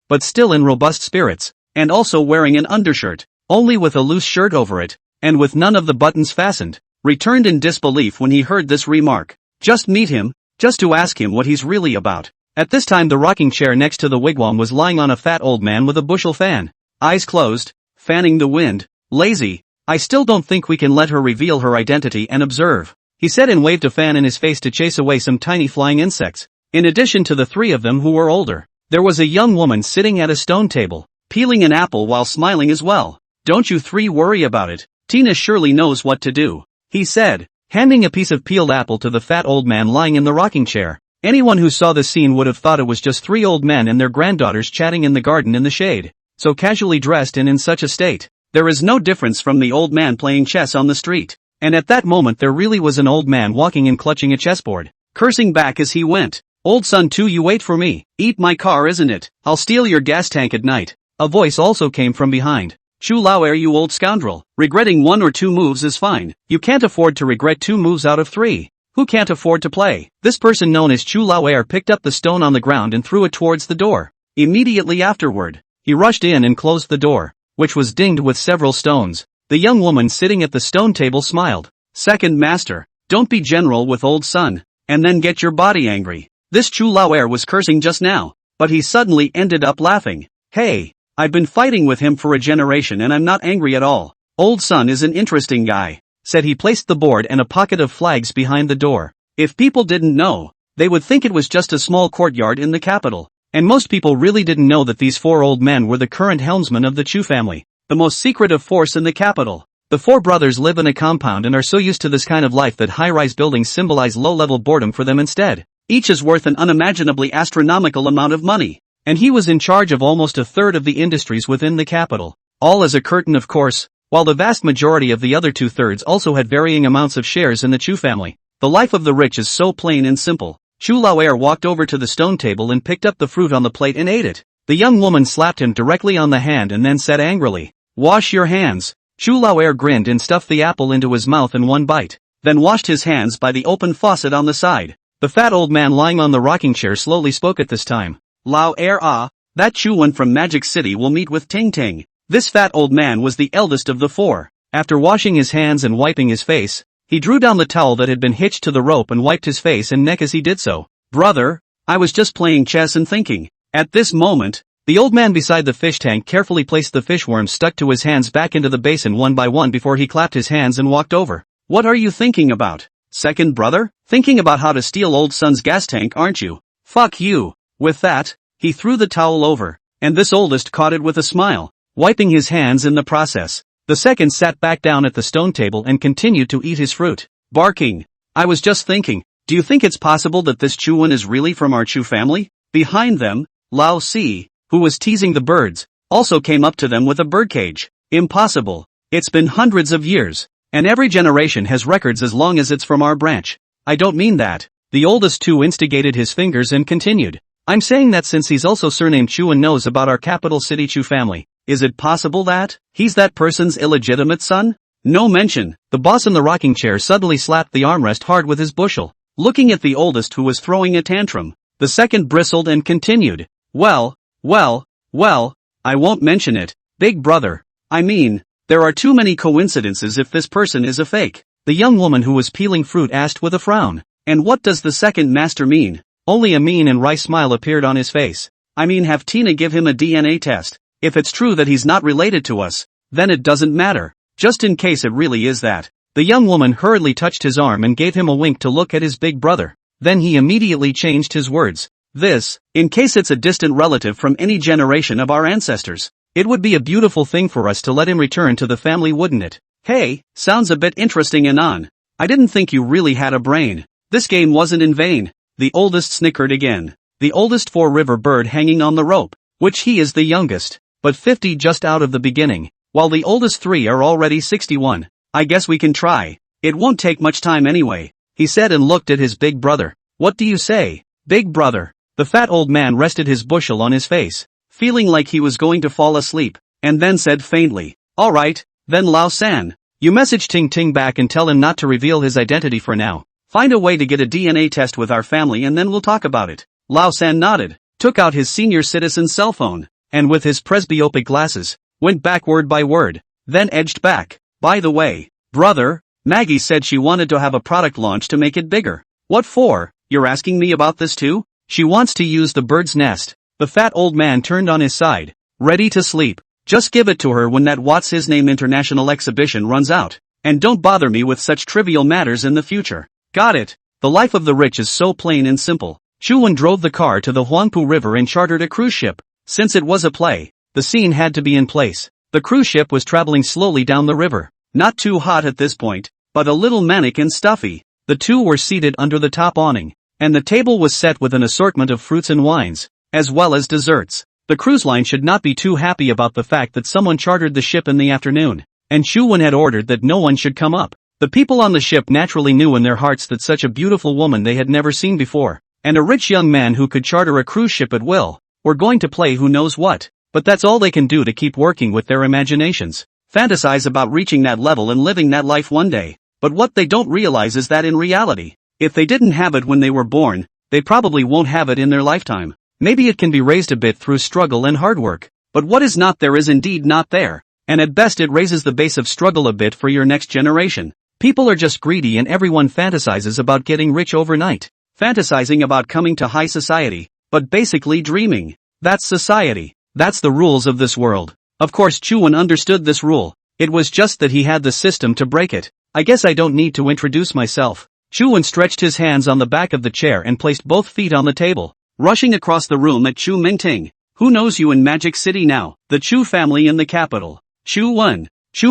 but still in robust spirits, and also wearing an undershirt, only with a loose shirt over it, and with none of the buttons fastened, returned in disbelief when he heard this remark. Just meet him, just to ask him what he's really about. At this time the rocking chair next to the wigwam was lying on a fat old man with a bushel fan, eyes closed, fanning the wind, lazy. I still don't think we can let her reveal her identity and observe, he said and waved a fan in his face to chase away some tiny flying insects. In addition to the three of them who were older, there was a young woman sitting at a stone table, peeling an apple while smiling as well. Don't you three worry about it, Tina surely knows what to do, he said, handing a piece of peeled apple to the fat old man lying in the rocking chair. Anyone who saw the scene would have thought it was just three old men and their granddaughters chatting in the garden in the shade, so casually dressed and in such a state. There is no difference from the old man playing chess on the street. And at that moment there really was an old man walking and clutching a chessboard, cursing back as he went. Old son too, you wait for me. Eat my car, isn't it? I'll steal your gas tank at night. A voice also came from behind. Chu Lao Er, you old scoundrel. Regretting one or two moves is fine. You can't afford to regret 2 moves out of 3. Who can't afford to play? This person known as Chu Lao Er picked up the stone on the ground and threw it towards the door. Immediately afterward, he rushed in and closed the door, which was dinged with several stones. The young woman sitting at the stone table smiled. Second master, don't be general with old son, and then get your body angry. This Chu Lao Er was cursing just now, but he suddenly ended up laughing. Hey, I've been fighting with him for a generation and I'm not angry at all. Old son is an interesting guy, said he placed the board and a pocket of flags behind the door. If people didn't know, they would think it was just a small courtyard in the capital. And most people really didn't know that these 4 old men were the current helmsmen of the Chu family, the most secretive force in the capital. The 4 brothers live in a compound and are so used to this kind of life that high-rise buildings symbolize low-level boredom for them instead. Each is worth an unimaginably astronomical amount of money, and he was in charge of almost a third of the industries within the capital. All as a curtain, of course, while the vast majority of the other 2/3 also had varying amounts of shares in the Chu family. The life of the rich is so plain and simple. Chu Lao Er walked over to the stone table and picked up the fruit on the plate and ate it. The young woman slapped him directly on the hand and then said angrily, "Wash your hands." Chu Lao Er grinned and stuffed the apple into his mouth in one bite, then washed his hands by the open faucet on the side. The fat old man lying on the rocking chair slowly spoke at this time. Lao Er, that Chu one from Magic City will meet with Ting Ting. This fat old man was the eldest of the 4. After washing his hands and wiping his face, he drew down the towel that had been hitched to the rope and wiped his face and neck as he did so. Brother, I was just playing chess and thinking. At this moment, the old man beside the fish tank carefully placed the fishworms stuck to his hands back into the basin one by one before he clapped his hands and walked over. What are you thinking about, second brother? Thinking about how to steal old son's gas tank, aren't you? Fuck you. With that, he threw the towel over, and this oldest caught it with a smile, wiping his hands in the process. The second sat back down at the stone table and continued to eat his fruit, barking. I was just thinking, do you think it's possible that this Chuan is really from our Chu family? Behind them, Lao Si, who was teasing the birds, also came up to them with a birdcage. Impossible. It's been hundreds of years, and every generation has records as long as it's from our branch. I don't mean that. The oldest two instigated his fingers and continued. I'm saying that since he's also surnamed Chu and knows about our capital city Chu family, is it possible that he's that person's illegitimate son? No mention. The boss in the rocking chair suddenly slapped the armrest hard with his bushel, looking at the oldest who was throwing a tantrum. The second bristled and continued. Well, I won't mention it, big brother. I mean, there are too many coincidences if this person is a fake. The young woman who was peeling fruit asked with a frown. And what does the second master mean? Only a mean and wry smile appeared on his face. I mean, have Tina give him a DNA test. If it's true that he's not related to us, then it doesn't matter. Just in case it really is that. The young woman hurriedly touched his arm and gave him a wink to look at his big brother. Then he immediately changed his words. This, in case it's a distant relative from any generation of our ancestors. It would be a beautiful thing for us to let him return to the family, wouldn't it? Hey, sounds a bit interesting and on. I didn't think you really had a brain. This game wasn't in vain. The oldest snickered again. The oldest 4-river bird hanging on the rope, which he is the youngest, but 50 just out of the beginning, while the oldest 3 are already 61. I guess we can try. It won't take much time anyway, he said and looked at his big brother. What do you say, big brother? The fat old man rested his bushel on his face, feeling like he was going to fall asleep, and then said faintly, alright, then Lao San, you message Ting Ting back and tell him not to reveal his identity for now. Find a way to get a DNA test with our family and then we'll talk about it. Lao San nodded, took out his senior citizen's cell phone, and with his presbyopic glasses, went back word by word, then edged back. By the way, brother, Maggie said she wanted to have a product launch to make it bigger. What for? You're asking me about this too? She wants to use the bird's nest. The fat old man turned on his side, ready to sleep. Just give it to her when that What's His Name International exhibition runs out. And don't bother me with such trivial matters in the future. Got it. The life of the rich is so plain and simple. Chuan drove the car to the Huangpu River and chartered a cruise ship. Since it was a play, the scene had to be in place. The cruise ship was traveling slowly down the river. Not too hot at this point, but a little manic and stuffy. The two were seated under the top awning, and the table was set with an assortment of fruits and wines, as well as desserts. The cruise line should not be too happy about the fact that someone chartered the ship in the afternoon, and Chuan had ordered that no one should come up. The people on the ship naturally knew in their hearts that such a beautiful woman they had never seen before, and a rich young man who could charter a cruise ship at will, were going to play who knows what. But that's all they can do to keep working with their imaginations. Fantasize about reaching that level and living that life one day. But what they don't realize is that in reality, if they didn't have it when they were born, they probably won't have it in their lifetime. Maybe it can be raised a bit through struggle and hard work. But what is not there is indeed not there. And at best it raises the base of struggle a bit for your next generation. People are just greedy and everyone fantasizes about getting rich overnight. Fantasizing about coming to high society. But basically dreaming. That's society. That's the rules of this world. Of course Chuan understood this rule. It was just that he had the system to break it. I guess I don't need to introduce myself. Chuan stretched his hands on the back of the chair and placed both feet on the table, rushing across the room at Chu Mingting. Who knows you in Magic City now? The Chu family in the capital. Chu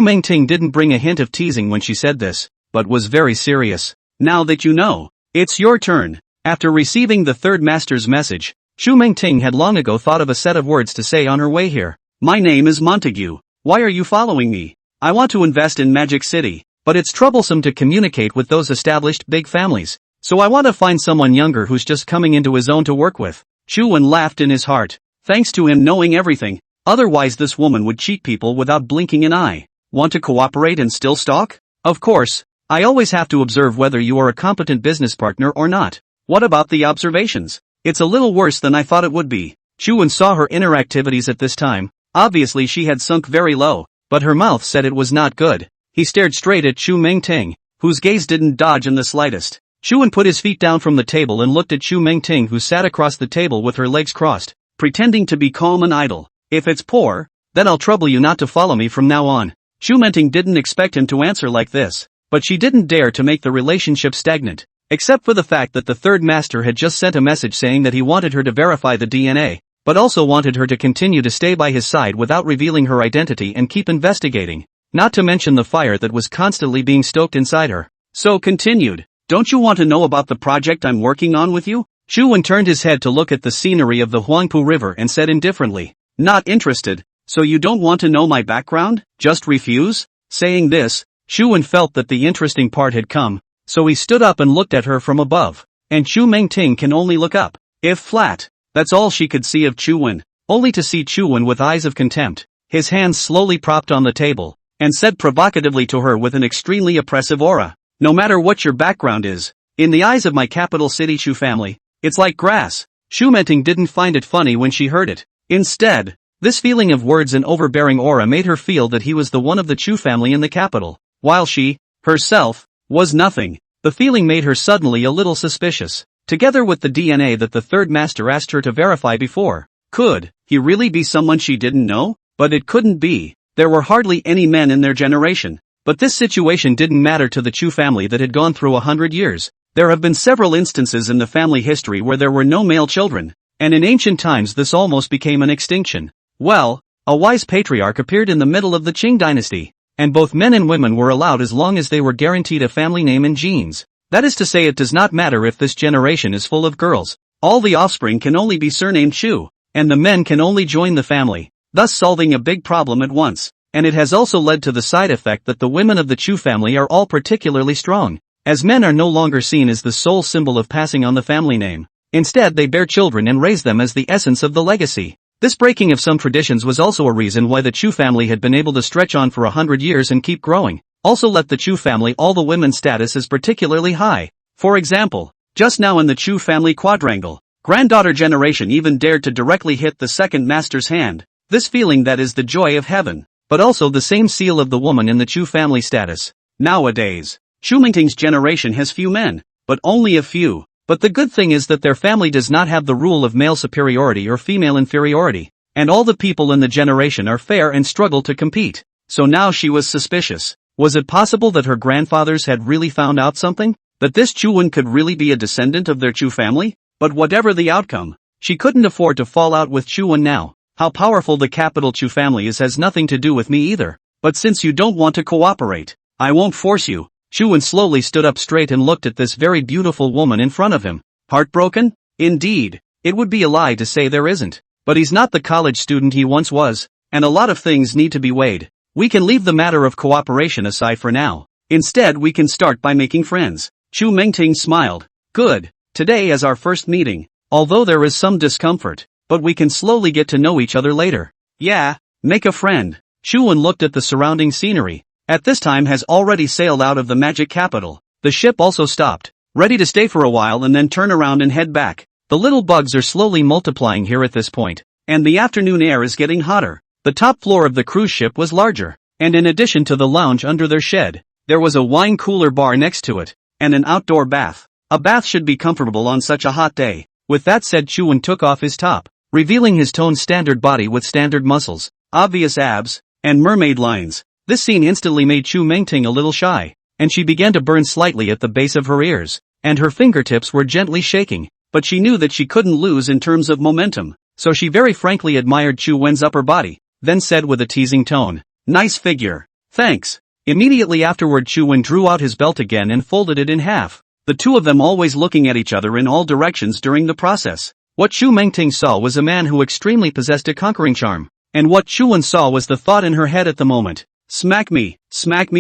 Mingting didn't bring a hint of teasing when she said this, but was very serious. Now that you know, it's your turn. After receiving the third master's message, Chu Mingting had long ago thought of a set of words to say on her way here. My name is Montague. Why are you following me? I want to invest in Magic City, but it's troublesome to communicate with those established big families, so I want to find someone younger who's just coming into his own to work with. Chuan laughed in his heart, thanks to him knowing everything. Otherwise this woman would cheat people without blinking an eye. Want to cooperate and still stalk? Of course. I always have to observe whether you are a competent business partner or not. What about the observations? It's a little worse than I thought it would be. Chuan saw her inner activities at this time. Obviously she had sunk very low, but her mouth said it was not good. He stared straight at Chu Mingting, whose gaze didn't dodge in the slightest. Chuan put his feet down from the table and looked at Chu Mingting, who sat across the table with her legs crossed, pretending to be calm and idle. If it's poor, then I'll trouble you not to follow me from now on. Chu Mingting didn't expect him to answer like this, but she didn't dare to make the relationship stagnant, except for the fact that the third master had just sent a message saying that he wanted her to verify the DNA, but also wanted her to continue to stay by his side without revealing her identity and keep investigating, not to mention the fire that was constantly being stoked inside her. So continued, don't you want to know about the project I'm working on with you? Chuan turned his head to look at the scenery of the Huangpu River and said indifferently, not interested. So you don't want to know my background? Just refuse? Saying this, Chuan felt that the interesting part had come, so he stood up and looked at her from above. And Chu Mingting can only look up, if flat. That's all she could see of Chuan, only to see Chuan with eyes of contempt, his hands slowly propped on the table, and said provocatively to her with an extremely oppressive aura, no matter what your background is, in the eyes of my capital city Chu family, it's like grass. Chu Mingting didn't find it funny when she heard it. Instead, this feeling of words and overbearing aura made her feel that he was the one of the Chu family in the capital, while she, herself, was nothing. The feeling made her suddenly a little suspicious, together with the DNA that the third master asked her to verify before. Could he really be someone she didn't know? But it couldn't be. There were hardly any men in their generation. But this situation didn't matter to the Chu family that had gone through 100 years. There have been several instances in the family history where there were no male children, and in ancient times this almost became an extinction. Well, a wise patriarch appeared in the middle of the Qing dynasty, and both men and women were allowed as long as they were guaranteed a family name and genes. That is to say, it does not matter if this generation is full of girls. All the offspring can only be surnamed Chu, and the men can only join the family, thus solving a big problem at once. And it has also led to the side effect that the women of the Chu family are all particularly strong, as men are no longer seen as the sole symbol of passing on the family name. Instead they bear children and raise them as the essence of the legacy. This breaking of some traditions was also a reason why the Chu family had been able to stretch on for 100 years and keep growing. Also let the Chu family all the women's status is particularly high. For example, just now in the Chu family quadrangle, granddaughter generation even dared to directly hit the second master's hand, this feeling that is the joy of heaven, but also the same seal of the woman in the Chu family status. Nowadays, Chu Mingting's generation has few men, but only a few, but the good thing is that their family does not have the rule of male superiority or female inferiority, and all the people in the generation are fair and struggle to compete. So now she was suspicious. Was it possible that her grandfathers had really found out something? That this Chuan could really be a descendant of their Chu family? But whatever the outcome, she couldn't afford to fall out with Chuan now. How powerful the capital Chu family is has nothing to do with me either. But since you don't want to cooperate, I won't force you. Chuan slowly stood up straight and looked at this very beautiful woman in front of him. Heartbroken? Indeed. It would be a lie to say there isn't. But he's not the college student he once was, and a lot of things need to be weighed. We can leave the matter of cooperation aside for now. Instead we can start by making friends. Chu Mingting smiled. Good. Today is our first meeting. Although there is some discomfort, but we can slowly get to know each other later. Yeah, make a friend. Chuan looked at the surrounding scenery. At this time has already sailed out of the magic capital. The ship also stopped, ready to stay for a while and then turn around and head back. The little bugs are slowly multiplying here at this point, and the afternoon air is getting hotter. The top floor of the cruise ship was larger, and in addition to the lounge under their shed, there was a wine cooler bar next to it, and an outdoor bath. A bath should be comfortable on such a hot day. With that said, Chuan took off his top, revealing his toned standard body with standard muscles, obvious abs, and mermaid lines. This scene instantly made Chu Mingting a little shy, and she began to burn slightly at the base of her ears, and her fingertips were gently shaking, but she knew that she couldn't lose in terms of momentum, so she very frankly admired Chu Wen's upper body, then said with a teasing tone, "Nice figure. Thanks." Immediately afterward Chu Wen drew out his belt again and folded it in half, the two of them always looking at each other in all directions during the process. What Chu Mingting saw was a man who extremely possessed a conquering charm, and what Chu Wen saw was the thought in her head at the moment. Smack me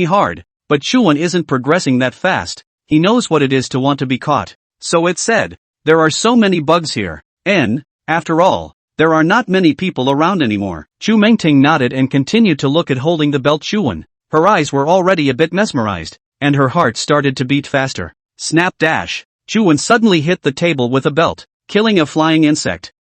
hard. But Chu Wen isn't progressing that fast. He knows what it is to want to be caught. So it said, there are so many bugs here, and, after all, there are not many people around anymore. Chu Mingting nodded and continued to look at holding the belt Chu Wen. Her eyes were already a bit mesmerized, and her heart started to beat faster. Snap dash. Chu Wen suddenly hit the table with a belt, killing a flying insect.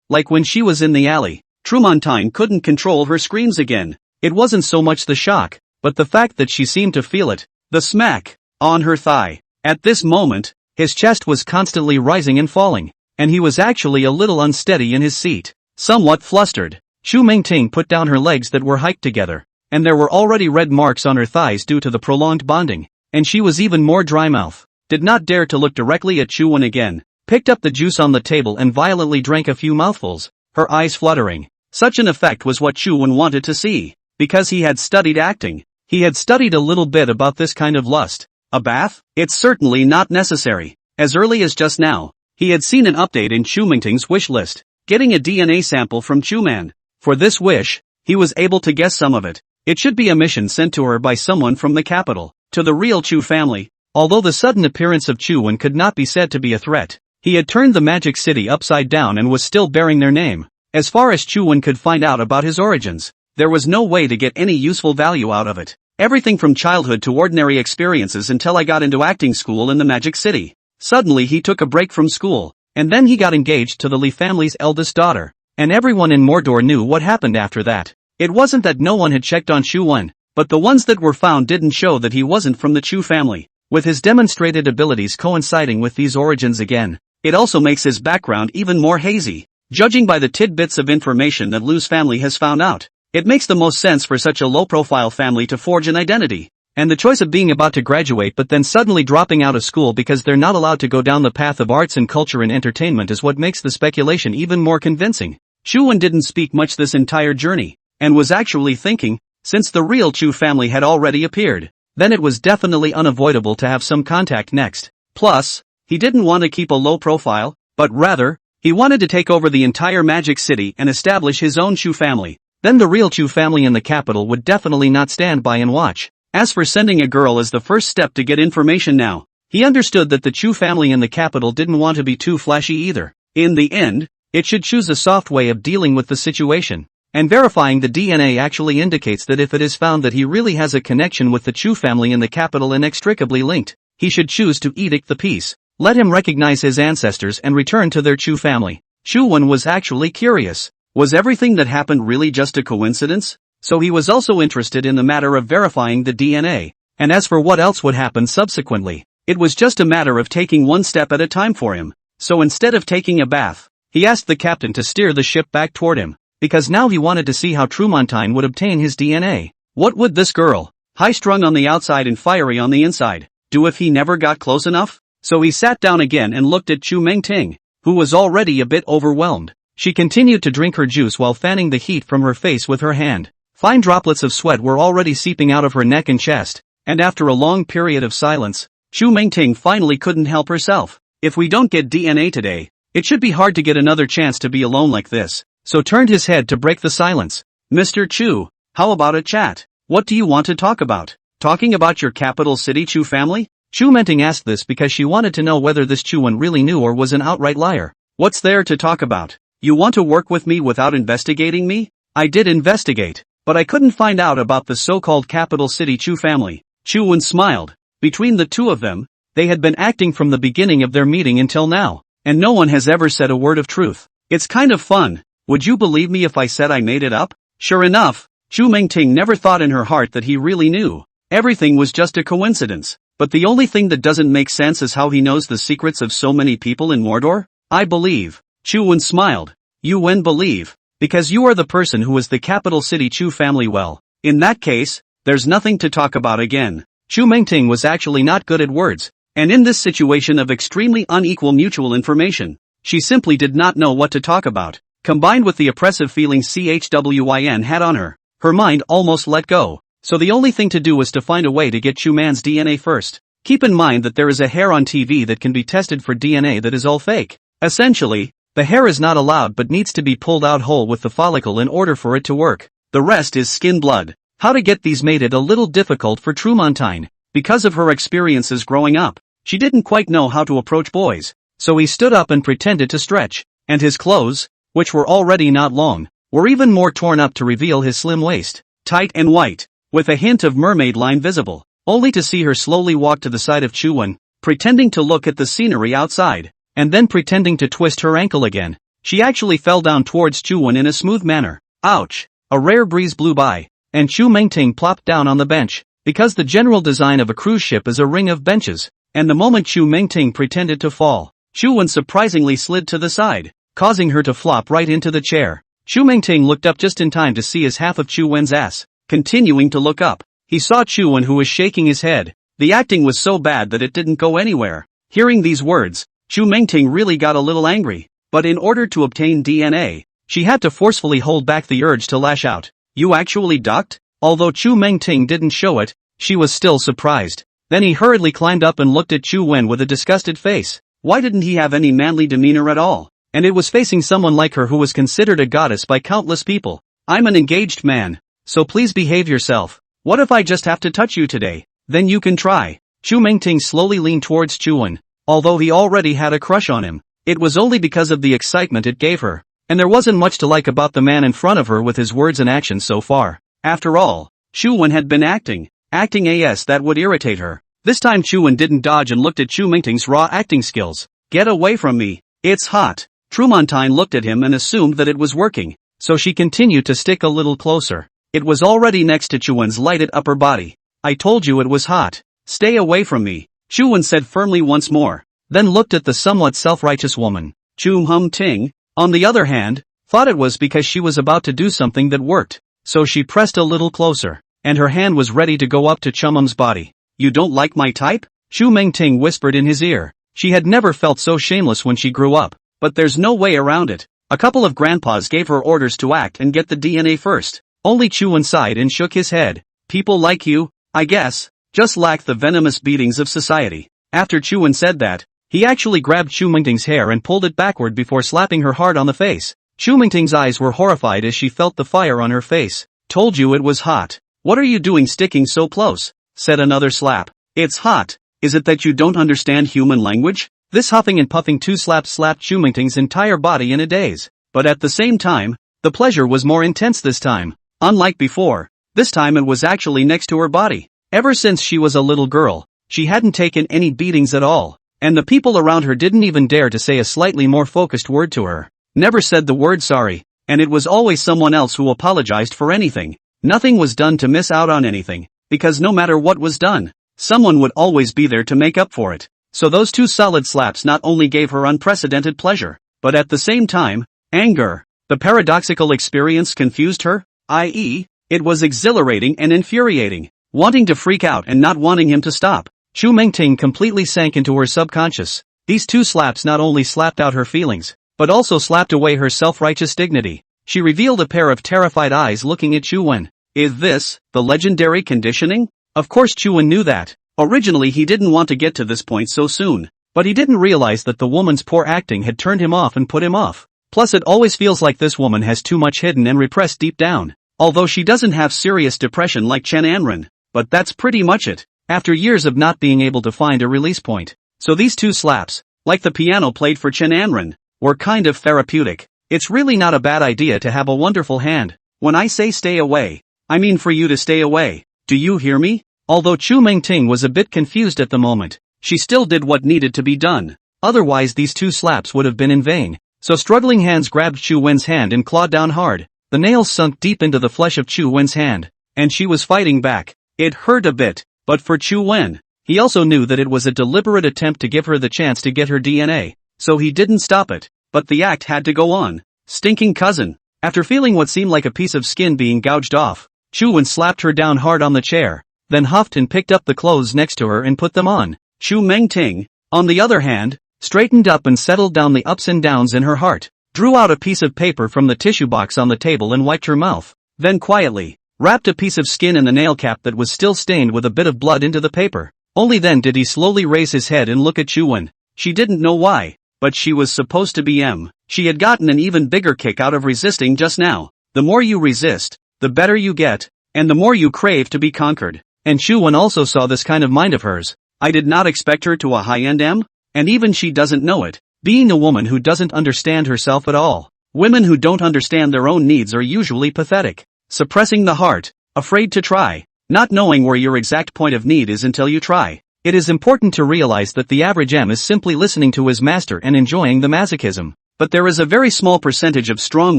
Like when she was in the alley, Trumontine couldn't control her screams again. It wasn't so much the shock, but the fact that she seemed to feel it. The smack on her thigh. At this moment, his chest was constantly rising and falling, and he was actually a little unsteady in his seat. Somewhat flustered, Chu Mingting put down her legs that were hiked together, and there were already red marks on her thighs due to the prolonged bonding, and she was even more dry mouth. Did not dare to look directly at Chu Wen again, picked up the juice on the table and violently drank a few mouthfuls, her eyes fluttering. Such an effect was what Chu Wen wanted to see, because he had studied acting. He had studied a little bit about this kind of lust. A bath? It's certainly not necessary. As early as just now, he had seen an update in Chu Mingting's wish list, getting a DNA sample from Chu Man. For this wish, he was able to guess some of it. It should be a mission sent to her by someone from the capital, to the real Chu family. Although the sudden appearance of Chu Wen could not be said to be a threat, he had turned the magic city upside down and was still bearing their name. As far as Chu Wen could find out about his origins, there was no way to get any useful value out of it. Everything from childhood to ordinary experiences until I got into acting school in the magic city. Suddenly he took a break from school, and then he got engaged to the Li family's eldest daughter, and everyone in Mordor knew what happened after that. It wasn't that no one had checked on Chu Wen, but the ones that were found didn't show that he wasn't from the Chu family. With his demonstrated abilities coinciding with these origins again, it also makes his background even more hazy. Judging by the tidbits of information that Lu's family has found out, it makes the most sense for such a low-profile family to forge an identity. And the choice of being about to graduate but then suddenly dropping out of school because they're not allowed to go down the path of arts and culture and entertainment is what makes the speculation even more convincing. Chu Wen didn't speak much this entire journey, and was actually thinking, since the real Chu family had already appeared, then it was definitely unavoidable to have some contact next. Plus, he didn't want to keep a low profile, but rather, he wanted to take over the entire magic city and establish his own Chu family. Then the real Chu family in the capital would definitely not stand by and watch. As for sending a girl as the first step to get information now, he understood that the Chu family in the capital didn't want to be too flashy either. In the end, it should choose a soft way of dealing with the situation. And verifying the DNA actually indicates that if it is found that he really has a connection with the Chu family in the capital inextricably linked, he should choose to edict the peace, let him recognize his ancestors and return to their Chu family. Chu-won was actually curious. Was everything that happened really just a coincidence? So he was also interested in the matter of verifying the DNA. And as for what else would happen subsequently, it was just a matter of taking one step at a time for him. So instead of taking a bath, he asked the captain to steer the ship back toward him, because now he wanted to see how Trumontine would obtain his DNA. What would this girl, high-strung on the outside and fiery on the inside, do if he never got close enough? So he sat down again and looked at Chu Mengting, who was already a bit overwhelmed. She continued to drink her juice while fanning the heat from her face with her hand. Fine droplets of sweat were already seeping out of her neck and chest, and after a long period of silence, Chu Mengting finally couldn't help herself. If we don't get DNA today, it should be hard to get another chance to be alone like this, so turned his head to break the silence. Mr. Chu, how about a chat? What do you want to talk about? Talking about your capital city Chu family? Chu Mengting asked this because she wanted to know whether this Chu-won really knew or was an outright liar. What's there to talk about? You want to work with me without investigating me? I did investigate, but I couldn't find out about the so-called capital city Chu family. Chu-won smiled. Between the two of them, they had been acting from the beginning of their meeting until now, and no one has ever said a word of truth. It's kind of fun. Would you believe me if I said I made it up? Sure enough, Chu Mengting never thought in her heart that he really knew. Everything was just a coincidence. But the only thing that doesn't make sense is how he knows the secrets of so many people in Mordor. I believe. Chu-won smiled. You when believe, because you are the person who is the capital city Chu family. Well, in that case, there's nothing to talk about again. Chu Mengting was actually not good at words, and in this situation of extremely unequal mutual information, she simply did not know what to talk about. Combined with the oppressive feelings Chwyn had on her, her mind almost let go. So the only thing to do was to find a way to get Chu Man's DNA first. Keep in mind that there is a hair on TV that can be tested for DNA that is all fake. Essentially, the hair is not allowed but needs to be pulled out whole with the follicle in order for it to work. The rest is skin blood. How to get these made it a little difficult for Trumontine. Because of her experiences growing up, she didn't quite know how to approach boys. So he stood up and pretended to stretch. And his clothes, which were already not long, were even more torn up to reveal his slim waist. Tight and white, with a hint of mermaid line visible, only to see her slowly walk to the side of Chu-won, pretending to look at the scenery outside, and then pretending to twist her ankle again. She actually fell down towards Chu-won in a smooth manner. Ouch! A rare breeze blew by, and Chu Mengting plopped down on the bench, because the general design of a cruise ship is a ring of benches, and the moment Chu Mengting pretended to fall, Chu-won surprisingly slid to the side, causing her to flop right into the chair. Chu Mengting looked up just in time to see his half of Chu-won's ass. Continuing to look up, he saw Chu-won who was shaking his head. The acting was so bad that it didn't go anywhere. Hearing these words, Chu Mengting really got a little angry, but in order to obtain DNA, she had to forcefully hold back the urge to lash out. You actually ducked? Although Chu Mengting didn't show it, she was still surprised. Then he hurriedly climbed up and looked at Chu-won with a disgusted face. Why didn't he have any manly demeanor at all? And it was facing someone like her who was considered a goddess by countless people. I'm an engaged man. So please behave yourself. What if I just have to touch you today? Then you can try. Chu Mengting slowly leaned towards Chu-won. Although he already had a crush on him, it was only because of the excitement it gave her. And there wasn't much to like about the man in front of her with his words and actions so far. After all, Chu-won had been acting as that would irritate her. This time Chu-won didn't dodge and looked at Chu Mengting's raw acting skills. Get away from me. It's hot. Trumontine looked at him and assumed that it was working. So she continued to stick a little closer. It was already next to Chu-won's lighted upper body. I told you it was hot. Stay away from me, Chu-won said firmly once more, then looked at the somewhat self-righteous woman. Chu Mengting, on the other hand, thought it was because she was about to do something that worked. So she pressed a little closer, and her hand was ready to go up to Chumum's body. You don't like my type? Chu Mengting whispered in his ear. She had never felt so shameless when she grew up, but there's no way around it. A couple of grandpas gave her orders to act and get the DNA first. Only Chu-won sighed and shook his head. People like you, I guess, just lack the venomous beatings of society. After Chu-won said that, he actually grabbed Chu Mengting's hair and pulled it backward before slapping her hard on the face. Chu Mengting's eyes were horrified as she felt the fire on her face. Told you it was hot. What are you doing sticking so close? Said another slap. It's hot. Is it that you don't understand human language? This huffing and puffing two slaps slapped Chu Mengting's entire body in a daze. But at the same time, the pleasure was more intense this time. Unlike before, this time it was actually next to her body. Ever since she was a little girl, she hadn't taken any beatings at all. And the people around her didn't even dare to say a slightly more focused word to her. Never said the word sorry. And it was always someone else who apologized for anything. Nothing was done to miss out on anything, because no matter what was done, someone would always be there to make up for it. So those 2 solid slaps not only gave her unprecedented pleasure, but at the same time, anger. The paradoxical experience confused her, i.e., it was exhilarating and infuriating, wanting to freak out and not wanting him to stop. Chu Mengting completely sank into her subconscious. These 2 slaps not only slapped out her feelings, but also slapped away her self-righteous dignity. She revealed a pair of terrified eyes looking at Chu Wen. Is this the legendary conditioning? Of course Chu Wen knew that. Originally he didn't want to get to this point so soon, but he didn't realize that the woman's poor acting had turned him off and put him off. Plus it always feels like this woman has too much hidden and repressed deep down. Although she doesn't have serious depression like Chen Anren, but that's pretty much it. After years of not being able to find a release point. So these 2 slaps, like the piano played for Chen Anren, were kind of therapeutic. It's really not a bad idea to have a wonderful hand. When I say stay away, I mean for you to stay away. Do you hear me? Although Chu Mengting was a bit confused at the moment, she still did what needed to be done. Otherwise these 2 slaps would have been in vain. So struggling hands grabbed Chu Wen's hand and clawed down hard. The nails sunk deep into the flesh of Chu Wen's hand, and she was fighting back. It hurt a bit, but for Chu Wen, he also knew that it was a deliberate attempt to give her the chance to get her DNA. So he didn't stop it, but the act had to go on. Stinking cousin. After feeling what seemed like a piece of skin being gouged off, Chu Wen slapped her down hard on the chair, then huffed and picked up the clothes next to her and put them on. Chu Mengting, on the other hand, straightened up and settled down the ups and downs in her heart, drew out a piece of paper from the tissue box on the table and wiped her mouth, then quietly wrapped a piece of skin in the nail cap that was still stained with a bit of blood into the paper. Only then did he slowly raise his head and look at Chu Wen. She didn't know why, but she was supposed to be She had gotten an even bigger kick out of resisting just now. The more you resist, the better you get, and the more you crave to be conquered. And Chu Wen also saw this kind of mind of hers. I did not expect her to a high-end and even she doesn't know it. Being a woman who doesn't understand herself at all. Women who don't understand their own needs are usually pathetic. Suppressing the heart, afraid to try, not knowing where your exact point of need is until you try. It is important to realize that the average is simply listening to his master and enjoying the masochism. But there is a very small percentage of strong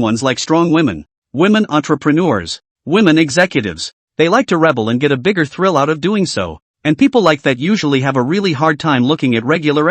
ones like strong women, women entrepreneurs, women executives. They like to rebel and get a bigger thrill out of doing so. And people like that usually have a really hard time looking at regular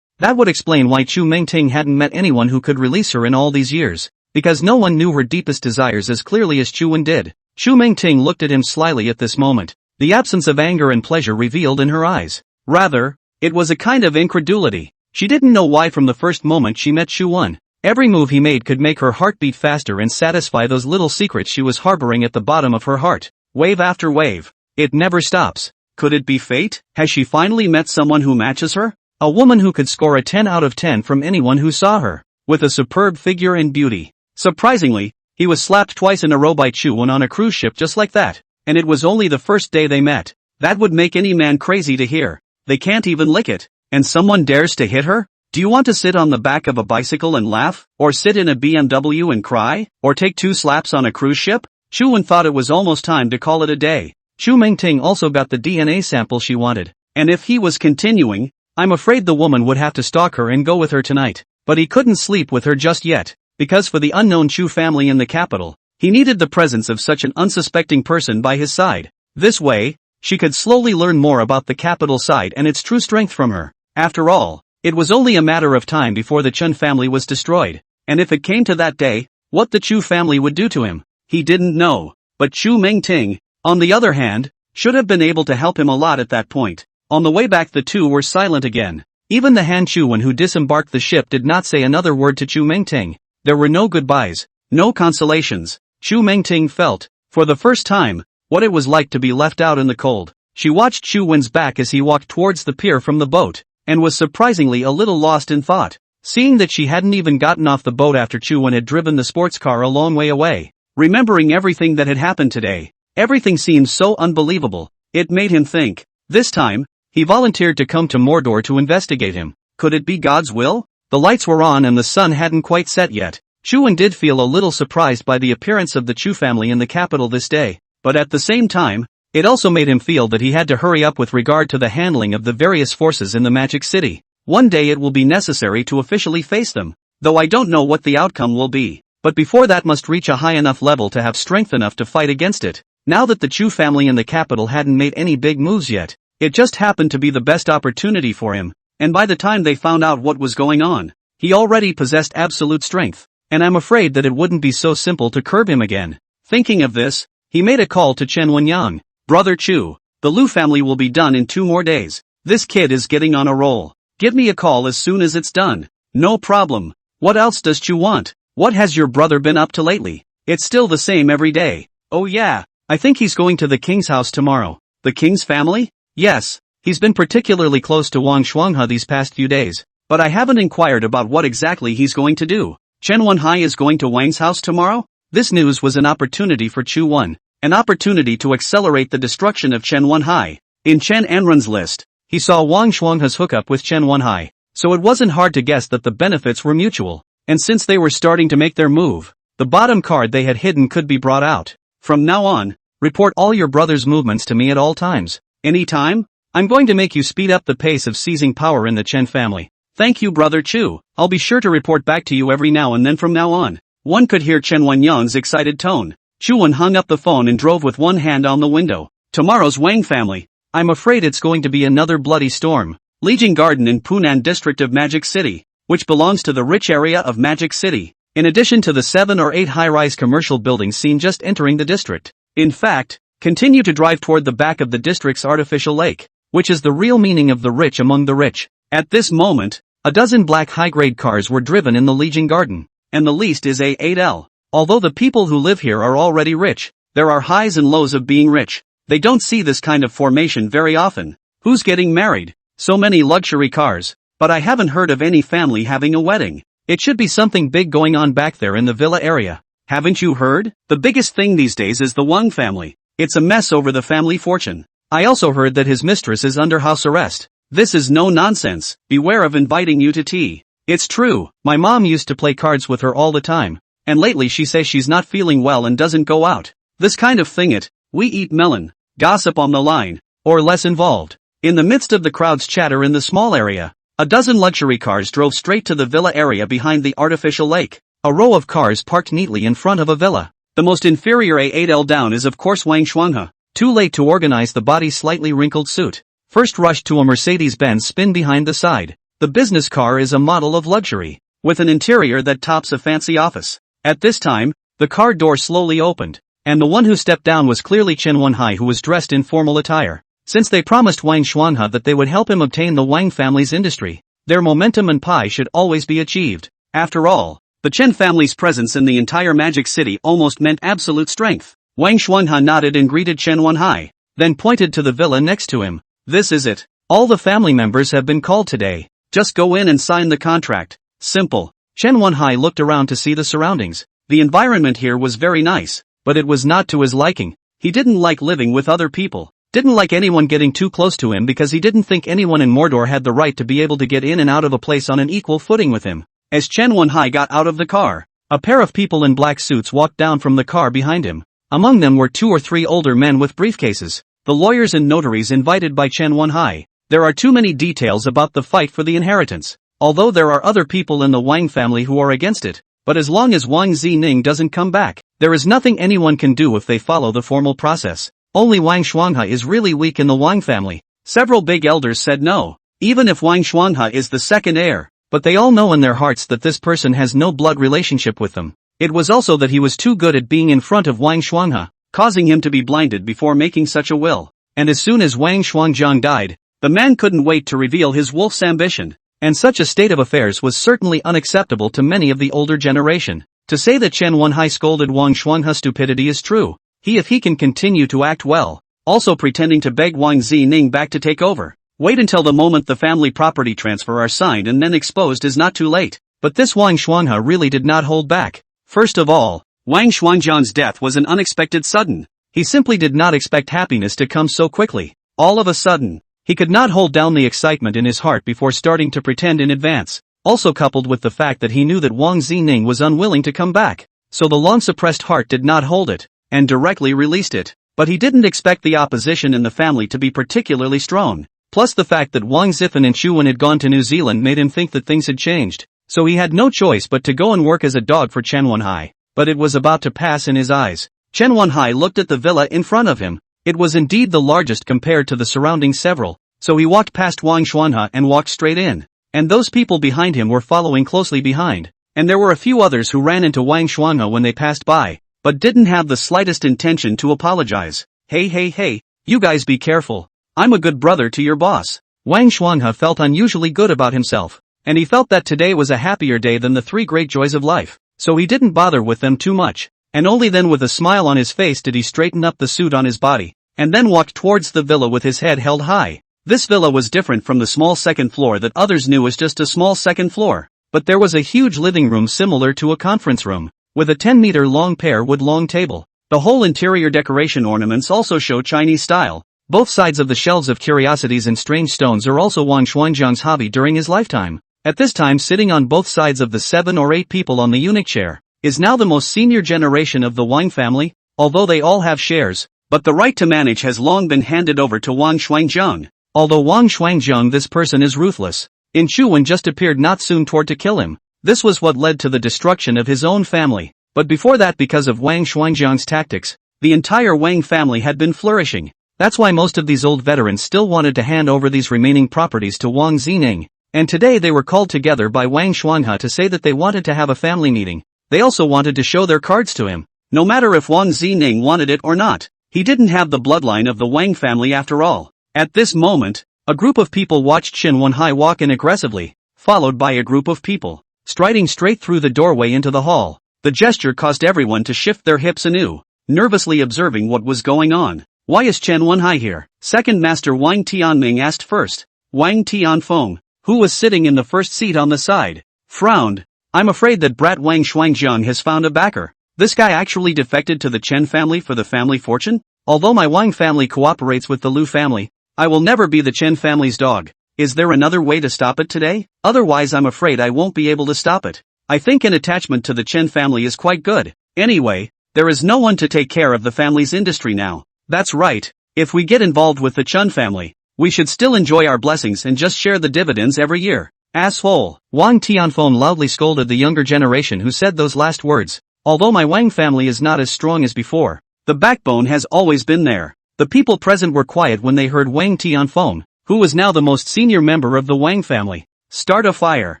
That would explain why Chu Mengting hadn't met anyone who could release her in all these years. Because no one knew her deepest desires as clearly as Chu Wen did. Chu Mengting looked at him slyly at this moment. The absence of anger and pleasure revealed in her eyes. Rather, it was a kind of incredulity. She didn't know why from the first moment she met Chu Wen. Every move he made could make her heart beat faster and satisfy those little secrets she was harboring at the bottom of her heart. Wave after wave. It never stops. Could it be fate? Has she finally met someone who matches her? A woman who could score a 10 out of 10 from anyone who saw her. With a superb figure and beauty. Surprisingly, he was slapped twice in a row by Chu Wen on a cruise ship just like that. And it was only the first day they met. That would make any man crazy to hear. They can't even lick it. And someone dares to hit her? Do you want to sit on the back of a bicycle and laugh? Or sit in a BMW and cry? Or take 2 slaps on a cruise ship? Chu Wen thought it was almost time to call it a day. Chu Mengting also got the DNA sample she wanted. And if he was continuing, I'm afraid the woman would have to stalk her and go with her tonight. But he couldn't sleep with her just yet. Because for the unknown Chu family in the capital, he needed the presence of such an unsuspecting person by his side. This way, she could slowly learn more about the capital side and its true strength from her. After all, it was only a matter of time before the Chen family was destroyed. And if it came to that day, what the Chu family would do to him, he didn't know. But Chu Mengting, on the other hand, should have been able to help him a lot at that point. On the way back the two were silent again. Even the Han Chu Wen who disembarked the ship did not say another word to Chu Mengting. There were no goodbyes, no consolations. Chu Mengting felt, for the first time, what it was like to be left out in the cold. She watched Chu Wen's back as he walked towards the pier from the boat, and was surprisingly a little lost in thought. Seeing that she hadn't even gotten off the boat after Chu Wen had driven the sports car a long way away. Remembering everything that had happened today, everything seemed so unbelievable. It made him think. This time, he volunteered to come to Mordor to investigate him. Could it be God's will? The lights were on and the sun hadn't quite set yet. Chu Wen did feel a little surprised by the appearance of the Chu family in the capital this day, but at the same time, It also made him feel that he had to hurry up with regard to the handling of the various forces in the Magic City. One day it will be necessary to officially face them, though I don't know what the outcome will be. But before that must reach a high enough level to have strength enough to fight against it. Now that the Chu family in the capital hadn't made any big moves yet, it just happened to be the best opportunity for him, and by the time they found out what was going on, he already possessed absolute strength, and I'm afraid that it wouldn't be so simple to curb him again. Thinking of this, he made a call to Chen Wenyang. Brother Chu, the Lu family will be done in 2 more days. This kid is getting on a roll. Give me a call as soon as it's done. No problem. What else does Chu want? What has your brother been up to lately? It's still the same every day. Oh yeah, I think he's going to the king's house tomorrow. The king's family? Yes, he's been particularly close to Wang Shuanghe these past few days, but I haven't inquired about what exactly he's going to do. Chen Wenhai is going to Wang's house tomorrow? This news was an opportunity for Chu Wen, an opportunity to accelerate the destruction of Chen Wenhai. In Chen Anren's list, he saw Wang Shuanghe's hookup with Chen Wenhai, so it wasn't hard to guess that the benefits were mutual, and since they were starting to make their move, the bottom card they had hidden could be brought out. From now on, report all your brother's movements to me at all times. Anytime? I'm going to make you speed up the pace of seizing power in the Chen family. Thank you, Brother Chu. I'll be sure to report back to you every now and then from now on. One could hear Chen Wenyang's excited tone. Chu Wen hung up the phone and drove with one hand on the window. Tomorrow's Wang family. I'm afraid it's going to be another bloody storm. Lijiang Garden in Punan district of Magic City, which belongs to the rich area of Magic City, in addition to the 7 or 8 high-rise commercial buildings seen just entering the district. In fact, continue to drive toward the back of the district's artificial lake, which is the real meaning of the rich among the rich. At this moment, a dozen black high-grade cars were driven in the Lijiang Garden, and the least is A8L. Although the people who live here are already rich, there are highs and lows of being rich. They don't see this kind of formation very often. Who's getting married? So many luxury cars, but I haven't heard of any family having a wedding. It should be something big going on back there in the villa area. Haven't you heard? The biggest thing these days is the Wang family. It's a mess over the family fortune. I also heard that his mistress is under house arrest. This is no nonsense. Beware of inviting you to tea. It's true, my mom used to play cards with her all the time, and lately she says she's not feeling well and doesn't go out. This kind of thing we eat melon, gossip on the line, or less involved. In the midst of the crowd's chatter in the small area, a dozen luxury cars drove straight to the villa area behind the artificial lake. A row of cars parked neatly in front of a villa. The most inferior A8L down is of course Wang Shuanghe, too late to organize the body's slightly wrinkled suit. First rushed to a Mercedes-Benz spin behind the side. The business car is a model of luxury, with an interior that tops a fancy office. At this time, the car door slowly opened, and the one who stepped down was clearly Chen Wenhai, who was dressed in formal attire. Since they promised Wang Shuanghe that they would help him obtain the Wang family's industry, their momentum and pie should always be achieved. After all, the Chen family's presence in the entire Magic City almost meant absolute strength. Wang Shuanghe nodded and greeted Chen Wenhai, then pointed to the villa next to him. This is it. All the family members have been called today. Just go in and sign the contract. Simple. Chen Wenhai looked around to see the surroundings. The environment here was very nice, but it was not to his liking. He didn't like living with other people. Didn't like anyone getting too close to him because he didn't think anyone in Mordor had the right to be able to get in and out of a place on an equal footing with him. As Chen Wenhai got out of the car, a pair of people in black suits walked down from the car behind him. Among them were 2 or 3 older men with briefcases, the lawyers and notaries invited by Chen Wenhai. There are too many details about the fight for the inheritance, although there are other people in the Wang family who are against it, but as long as Wang Zining doesn't come back, there is nothing anyone can do if they follow the formal process. Only Wang Shuanghe is really weak in the Wang family. Several big elders said no, even if Wang Shuanghe is the second heir, but they all know in their hearts that this person has no blood relationship with them. It was also that he was too good at being in front of Wang Shuanghe, causing him to be blinded before making such a will. And as soon as Wang Shuangjiang died, the man couldn't wait to reveal his wolf's ambition, and such a state of affairs was certainly unacceptable to many of the older generation. To say that Chen Wenhai scolded Wang Shuanghe's stupidity is true. If he can continue to act well, also pretending to beg Wang Zining back to take over. Wait until the moment the family property transfer are signed and then exposed is not too late. But this Wang Shuanghe really did not hold back. First of all, Wang Shuangjiang's death was an unexpected sudden. He simply did not expect happiness to come so quickly. All of a sudden, he could not hold down the excitement in his heart before starting to pretend in advance, also coupled with the fact that he knew that Wang Zining was unwilling to come back, so the long-suppressed heart did not hold it, and directly released it. But he didn't expect the opposition in the family to be particularly strong. Plus the fact that Wang Zifan and Chu Wen had gone to New Zealand made him think that things had changed. So he had no choice but to go and work as a dog for Chen Wenhai. But it was about to pass in his eyes. Chen Wenhai looked at the villa in front of him. It was indeed the largest compared to the surrounding several. So he walked past Wang Xuanhe and walked straight in. And those people behind him were following closely behind. And there were a few others who ran into Wang Xuanhe when they passed by, but didn't have the slightest intention to apologize. Hey, you guys be careful. I'm a good brother to your boss. Wang Xuanhe felt unusually good about himself. And he felt that today was a happier day than the three great joys of life. So he didn't bother with them too much. And only then with a smile on his face did he straighten up the suit on his body. And then walked towards the villa with his head held high. This villa was different from the small second floor that others knew as just a small second floor. But there was a huge living room similar to a conference room, with a 10-meter long pear wood long table. The whole interior decoration ornaments also show Chinese style. Both sides of the shelves of curiosities and strange stones are also Wang Xuanjiang's hobby during his lifetime. At this time, sitting on both sides of the 7 or 8 people on the eunuch chair, is now the most senior generation of the Wang family, although they all have shares, but the right to manage has long been handed over to Wang Xuanjiang. Although Wang Xuanjiang, this person is ruthless. In Chu Wen just appeared not soon toward to kill him. This was what led to the destruction of his own family. But before that, because of Wang Xuanjiang's tactics, the entire Wang family had been flourishing. That's why most of these old veterans still wanted to hand over these remaining properties to Wang Zining. And today they were called together by Wang Xuanhe to say that they wanted to have a family meeting. They also wanted to show their cards to him. No matter if Wang Zining wanted it or not, he didn't have the bloodline of the Wang family after all. At this moment, a group of people watched Chen Wenhai walk in aggressively, followed by a group of people striding straight through the doorway into the hall. The gesture caused everyone to shift their hips anew, nervously observing what was going on. Why is Chen Wenhai here? Second Master Wang Tianming asked first. Wang Tianfeng, who was sitting in the first seat on the side, frowned. I'm afraid that brat Wang Xuanjiang has found a backer. This guy actually defected to the Chen family for the family fortune? Although my Wang family cooperates with the Lu family, I will never be the Chen family's dog. Is there another way to stop it today? Otherwise I'm afraid I won't be able to stop it. I think an attachment to the Chen family is quite good. Anyway, there is no one to take care of the family's industry now. That's right. If we get involved with the Chen family, we should still enjoy our blessings and just share the dividends every year. Asshole. Wang Tianfeng loudly scolded the younger generation who said those last words. Although my Wang family is not as strong as before, the backbone has always been there. The people present were quiet when they heard Wang Tianfeng, who was now the most senior member of the Wang family, start a fire.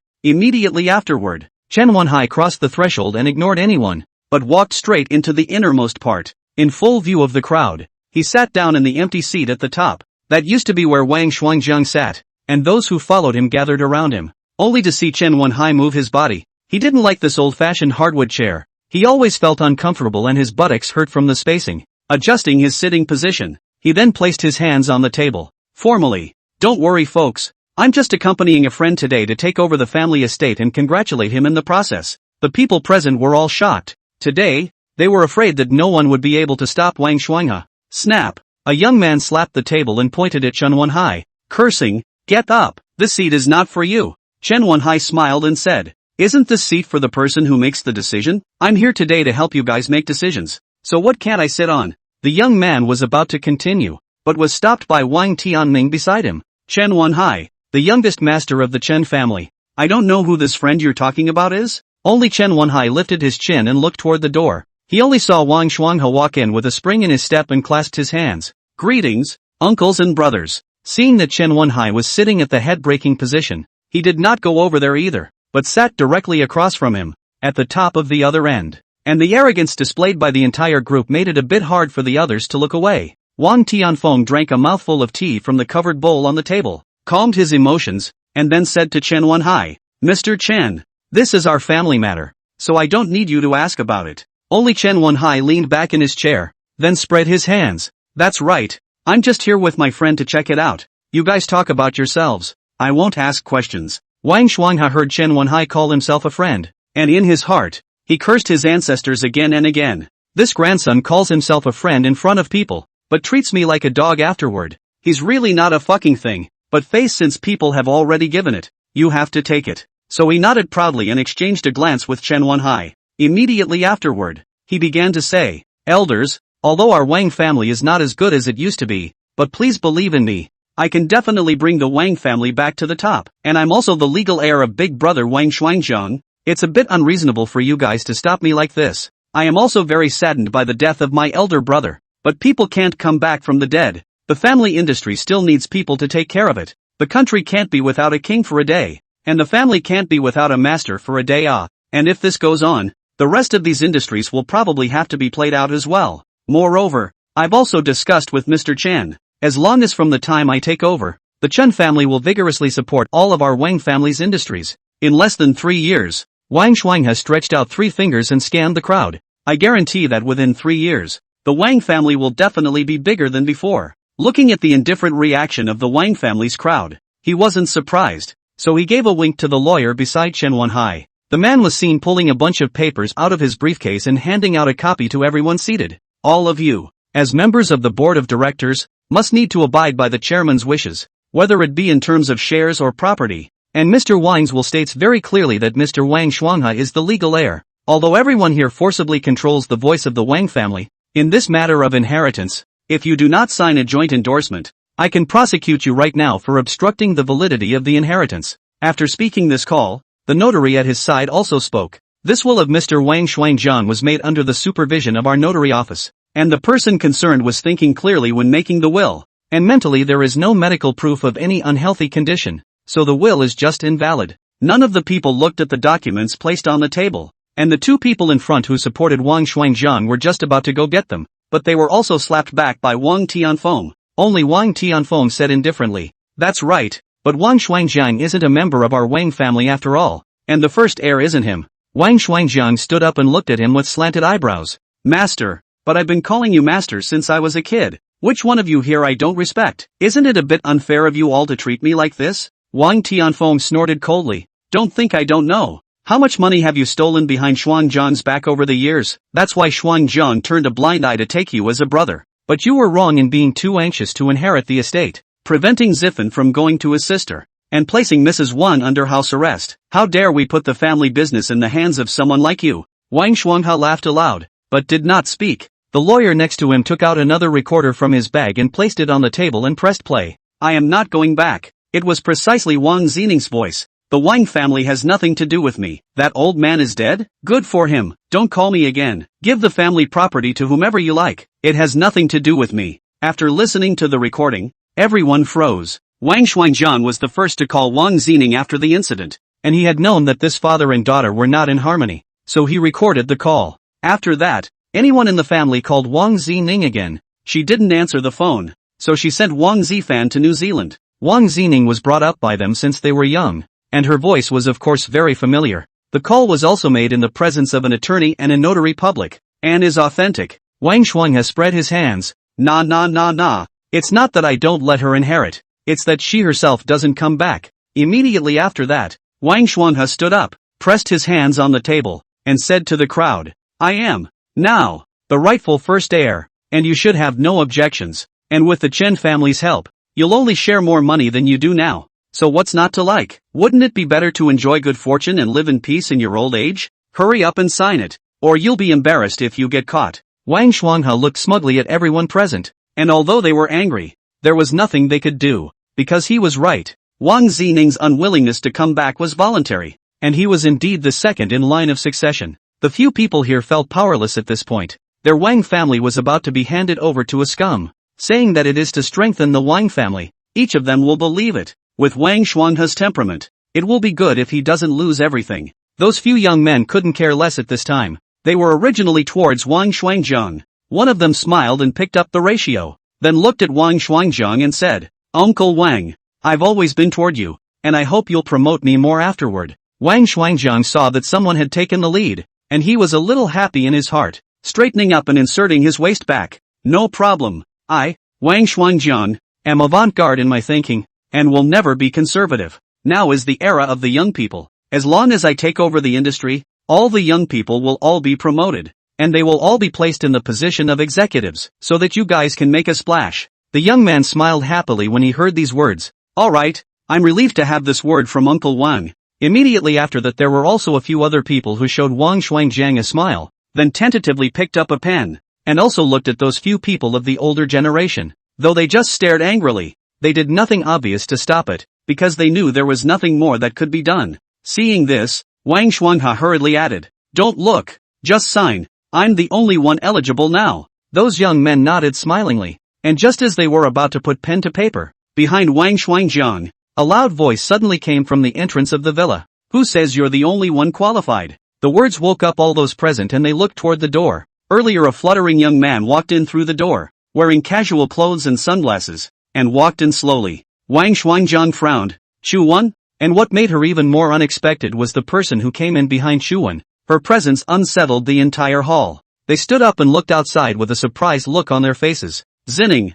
Immediately afterward, Chen Wenhai crossed the threshold and ignored anyone, but walked straight into the innermost part. In full view of the crowd, he sat down in the empty seat at the top. That used to be where Wang Xuanjiang sat, and those who followed him gathered around him, only to see Chen Wenhai move his body. He didn't like this old-fashioned hardwood chair. He always felt uncomfortable and his buttocks hurt from the spacing. Adjusting his sitting position, he then placed his hands on the table. Formally, don't worry folks, I'm just accompanying a friend today to take over the family estate and congratulate him in the process. The people present were all shocked. Today, they were afraid that no one would be able to stop Wang Xuanhe. Snap! A young man slapped the table and pointed at Chen Wenhai, cursing, get up, this seat is not for you. Chen Wenhai smiled and said, isn't this seat for the person who makes the decision? I'm here today to help you guys make decisions. So what can't I sit on? The young man was about to continue, but was stopped by Wang Tianming beside him. Chen Wenhai, the youngest master of the Chen family. I don't know who this friend you're talking about is? Only Chen Wenhai lifted his chin and looked toward the door. He only saw Wang Xuanhe walk in with a spring in his step and clasped his hands. Greetings, uncles and brothers. Seeing that Chen Wenhai was sitting at the head-breaking position, he did not go over there either, but sat directly across from him, at the top of the other end. And the arrogance displayed by the entire group made it a bit hard for the others to look away. Wang Tianfeng drank a mouthful of tea from the covered bowl on the table, calmed his emotions, and then said to Chen Wenhai, Mr. Chen, this is our family matter, so I don't need you to ask about it. Only Chen Wenhai leaned back in his chair, then spread his hands. That's right, I'm just here with my friend to check it out. You guys talk about yourselves. I won't ask questions. Wang Xuanhe heard Chen Wenhai call himself a friend, and in his heart, he cursed his ancestors again and again. This grandson calls himself a friend in front of people, but treats me like a dog afterward. He's really not a fucking thing, but face since people have already given it, you have to take it. So he nodded proudly and exchanged a glance with Chen Wenhai. Immediately afterward, he began to say, Elders, Although our Wang family is not as good as it used to be, but please believe in me. I can definitely bring the Wang family back to the top, and I'm also the legal heir of big brother Wang Xuanzhang. It's a bit unreasonable for you guys to stop me like this. I am also very saddened by the death of my elder brother, but people can't come back from the dead. The family industry still needs people to take care of it. The country can't be without a king for a day, and the family can't be without a master for a day. And if this goes on, the rest of these industries will probably have to be played out as well. Moreover, I've also discussed with Mr. Chen, as long as from the time I take over, the Chen family will vigorously support all of our Wang family's industries. In less than 3 years, Wang Shuang has stretched out 3 fingers and scanned the crowd. I guarantee that within 3 years, the Wang family will definitely be bigger than before. Looking at the indifferent reaction of the Wang family's crowd, he wasn't surprised, so he gave a wink to the lawyer beside Chen Wanhai. The man was seen pulling a bunch of papers out of his briefcase and handing out a copy to everyone seated. All of you, as members of the board of directors, must need to abide by the chairman's wishes, whether it be in terms of shares or property. And Mr. Wang's will states very clearly that Mr. Wang Shuanghai is the legal heir. Although everyone here forcibly controls the voice of the Wang family, in this matter of inheritance, if you do not sign a joint endorsement, I can prosecute you right now for obstructing the validity of the inheritance. After speaking this call, the notary at his side also spoke. This will of Mr. Wang Shuangjian was made under the supervision of our notary office, and the person concerned was thinking clearly when making the will, and mentally there is no medical proof of any unhealthy condition, so the will is just invalid. None of the people looked at the documents placed on the table, and the 2 people in front who supported Wang Shuangjian were just about to go get them, but they were also slapped back by Wang Tianfeng. Only Wang Tianfeng said indifferently, "That's right, but Wang Shuangjian isn't a member of our Wang family after all, and the first heir isn't him." Wang Shuangjian stood up and looked at him with slanted eyebrows. "Master, but I've been calling you master since I was a kid. Which one of you here I don't respect? Isn't it a bit unfair of you all to treat me like this?" Wang Tianfeng snorted coldly. "Don't think I don't know. How much money have you stolen behind Shuangjian's back over the years? That's why Shuangjian turned a blind eye to take you as a brother. But you were wrong in being too anxious to inherit the estate, preventing Ziffan from going to his sister, and placing Mrs. Wan under house arrest. How dare we put the family business in the hands of someone like you?" Wang Shuangha laughed aloud, but did not speak. The lawyer next to him took out another recorder from his bag and placed it on the table and pressed play. "I am not going back." It was precisely Wang Xining's voice. "The Wang family has nothing to do with me. That old man is dead? Good for him. Don't call me again. Give the family property to whomever you like. It has nothing to do with me." After listening to the recording, everyone froze. Wang Shuangjian was the first to call Wang Xining after the incident, and he had known that this father and daughter were not in harmony, so he recorded the call. After that, anyone in the family called Wang Xining again. She didn't answer the phone, so she sent Wang Zifan to New Zealand. Wang Xining was brought up by them since they were young, and her voice was of course very familiar. The call was also made in the presence of an attorney and a notary public, and is authentic. Wang Shuang has spread his hands. Nah. It's not that I don't let her inherit, it's that she herself doesn't come back. Immediately after that, Wang Shuangha stood up, pressed his hands on the table, and said to the crowd, "I am, now, the rightful first heir, and you should have no objections, and with the Chen family's help, you'll only share more money than you do now. So what's not to like? Wouldn't it be better to enjoy good fortune and live in peace in your old age? Hurry up and sign it, or you'll be embarrassed if you get caught." Wang Shuangha looked smugly at everyone present, and although they were angry, there was nothing they could do, because he was right. Wang Xining's unwillingness to come back was voluntary, and he was indeed the second in line of succession. The few people here felt powerless at this point. Their Wang family was about to be handed over to a scum, saying that it is to strengthen the Wang family. Each of them will believe it. With Wang Shuangha's temperament, it will be good if he doesn't lose everything. Those few young men couldn't care less at this time. They were originally towards Wang Shuangjiang. One of them smiled and picked up the ratio, then looked at Wang Shuangjiang and said, "Uncle Wang, I've always been toward you, and I hope you'll promote me more afterward." Wang Shuangjiang saw that someone had taken the lead, and he was a little happy in his heart, straightening up and inserting his waist back. "No problem. I, Wang Shuangjiang, am avant-garde in my thinking, and will never be conservative. Now is the era of the young people. As long as I take over the industry, all the young people will all be promoted, and they will all be placed in the position of executives, so that you guys can make a splash." The young man smiled happily when he heard these words. "All right, I'm relieved to have this word from Uncle Wang." Immediately after that there were also a few other people who showed Wang Shuangjiang a smile, then tentatively picked up a pen. and also looked at those few people of the older generation. Though they just stared angrily, they did nothing obvious to stop it, because they knew there was nothing more that could be done. Seeing this, Wang Shuangha hurriedly added, "Don't look, just sign, I'm the only one eligible now." Those young men nodded smilingly, and just as they were about to put pen to paper, behind Wang Shuangjiang, a loud voice suddenly came from the entrance of the villa. "Who says you're the only one qualified?" The words woke up all those present and they looked toward the door. Earlier a fluttering young man walked in through the door, wearing casual clothes and sunglasses, and walked in slowly. Wang Shuangjiang frowned. Chu Wen? And what made her even more unexpected was the person who came in behind Chu Wen. Her presence unsettled the entire hall. They stood up and looked outside with a surprised look on their faces. Zining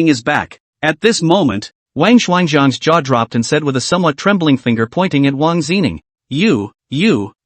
is back. At this moment, Wang Shuangjiang's jaw dropped and said with a somewhat trembling finger pointing at Wang Zining,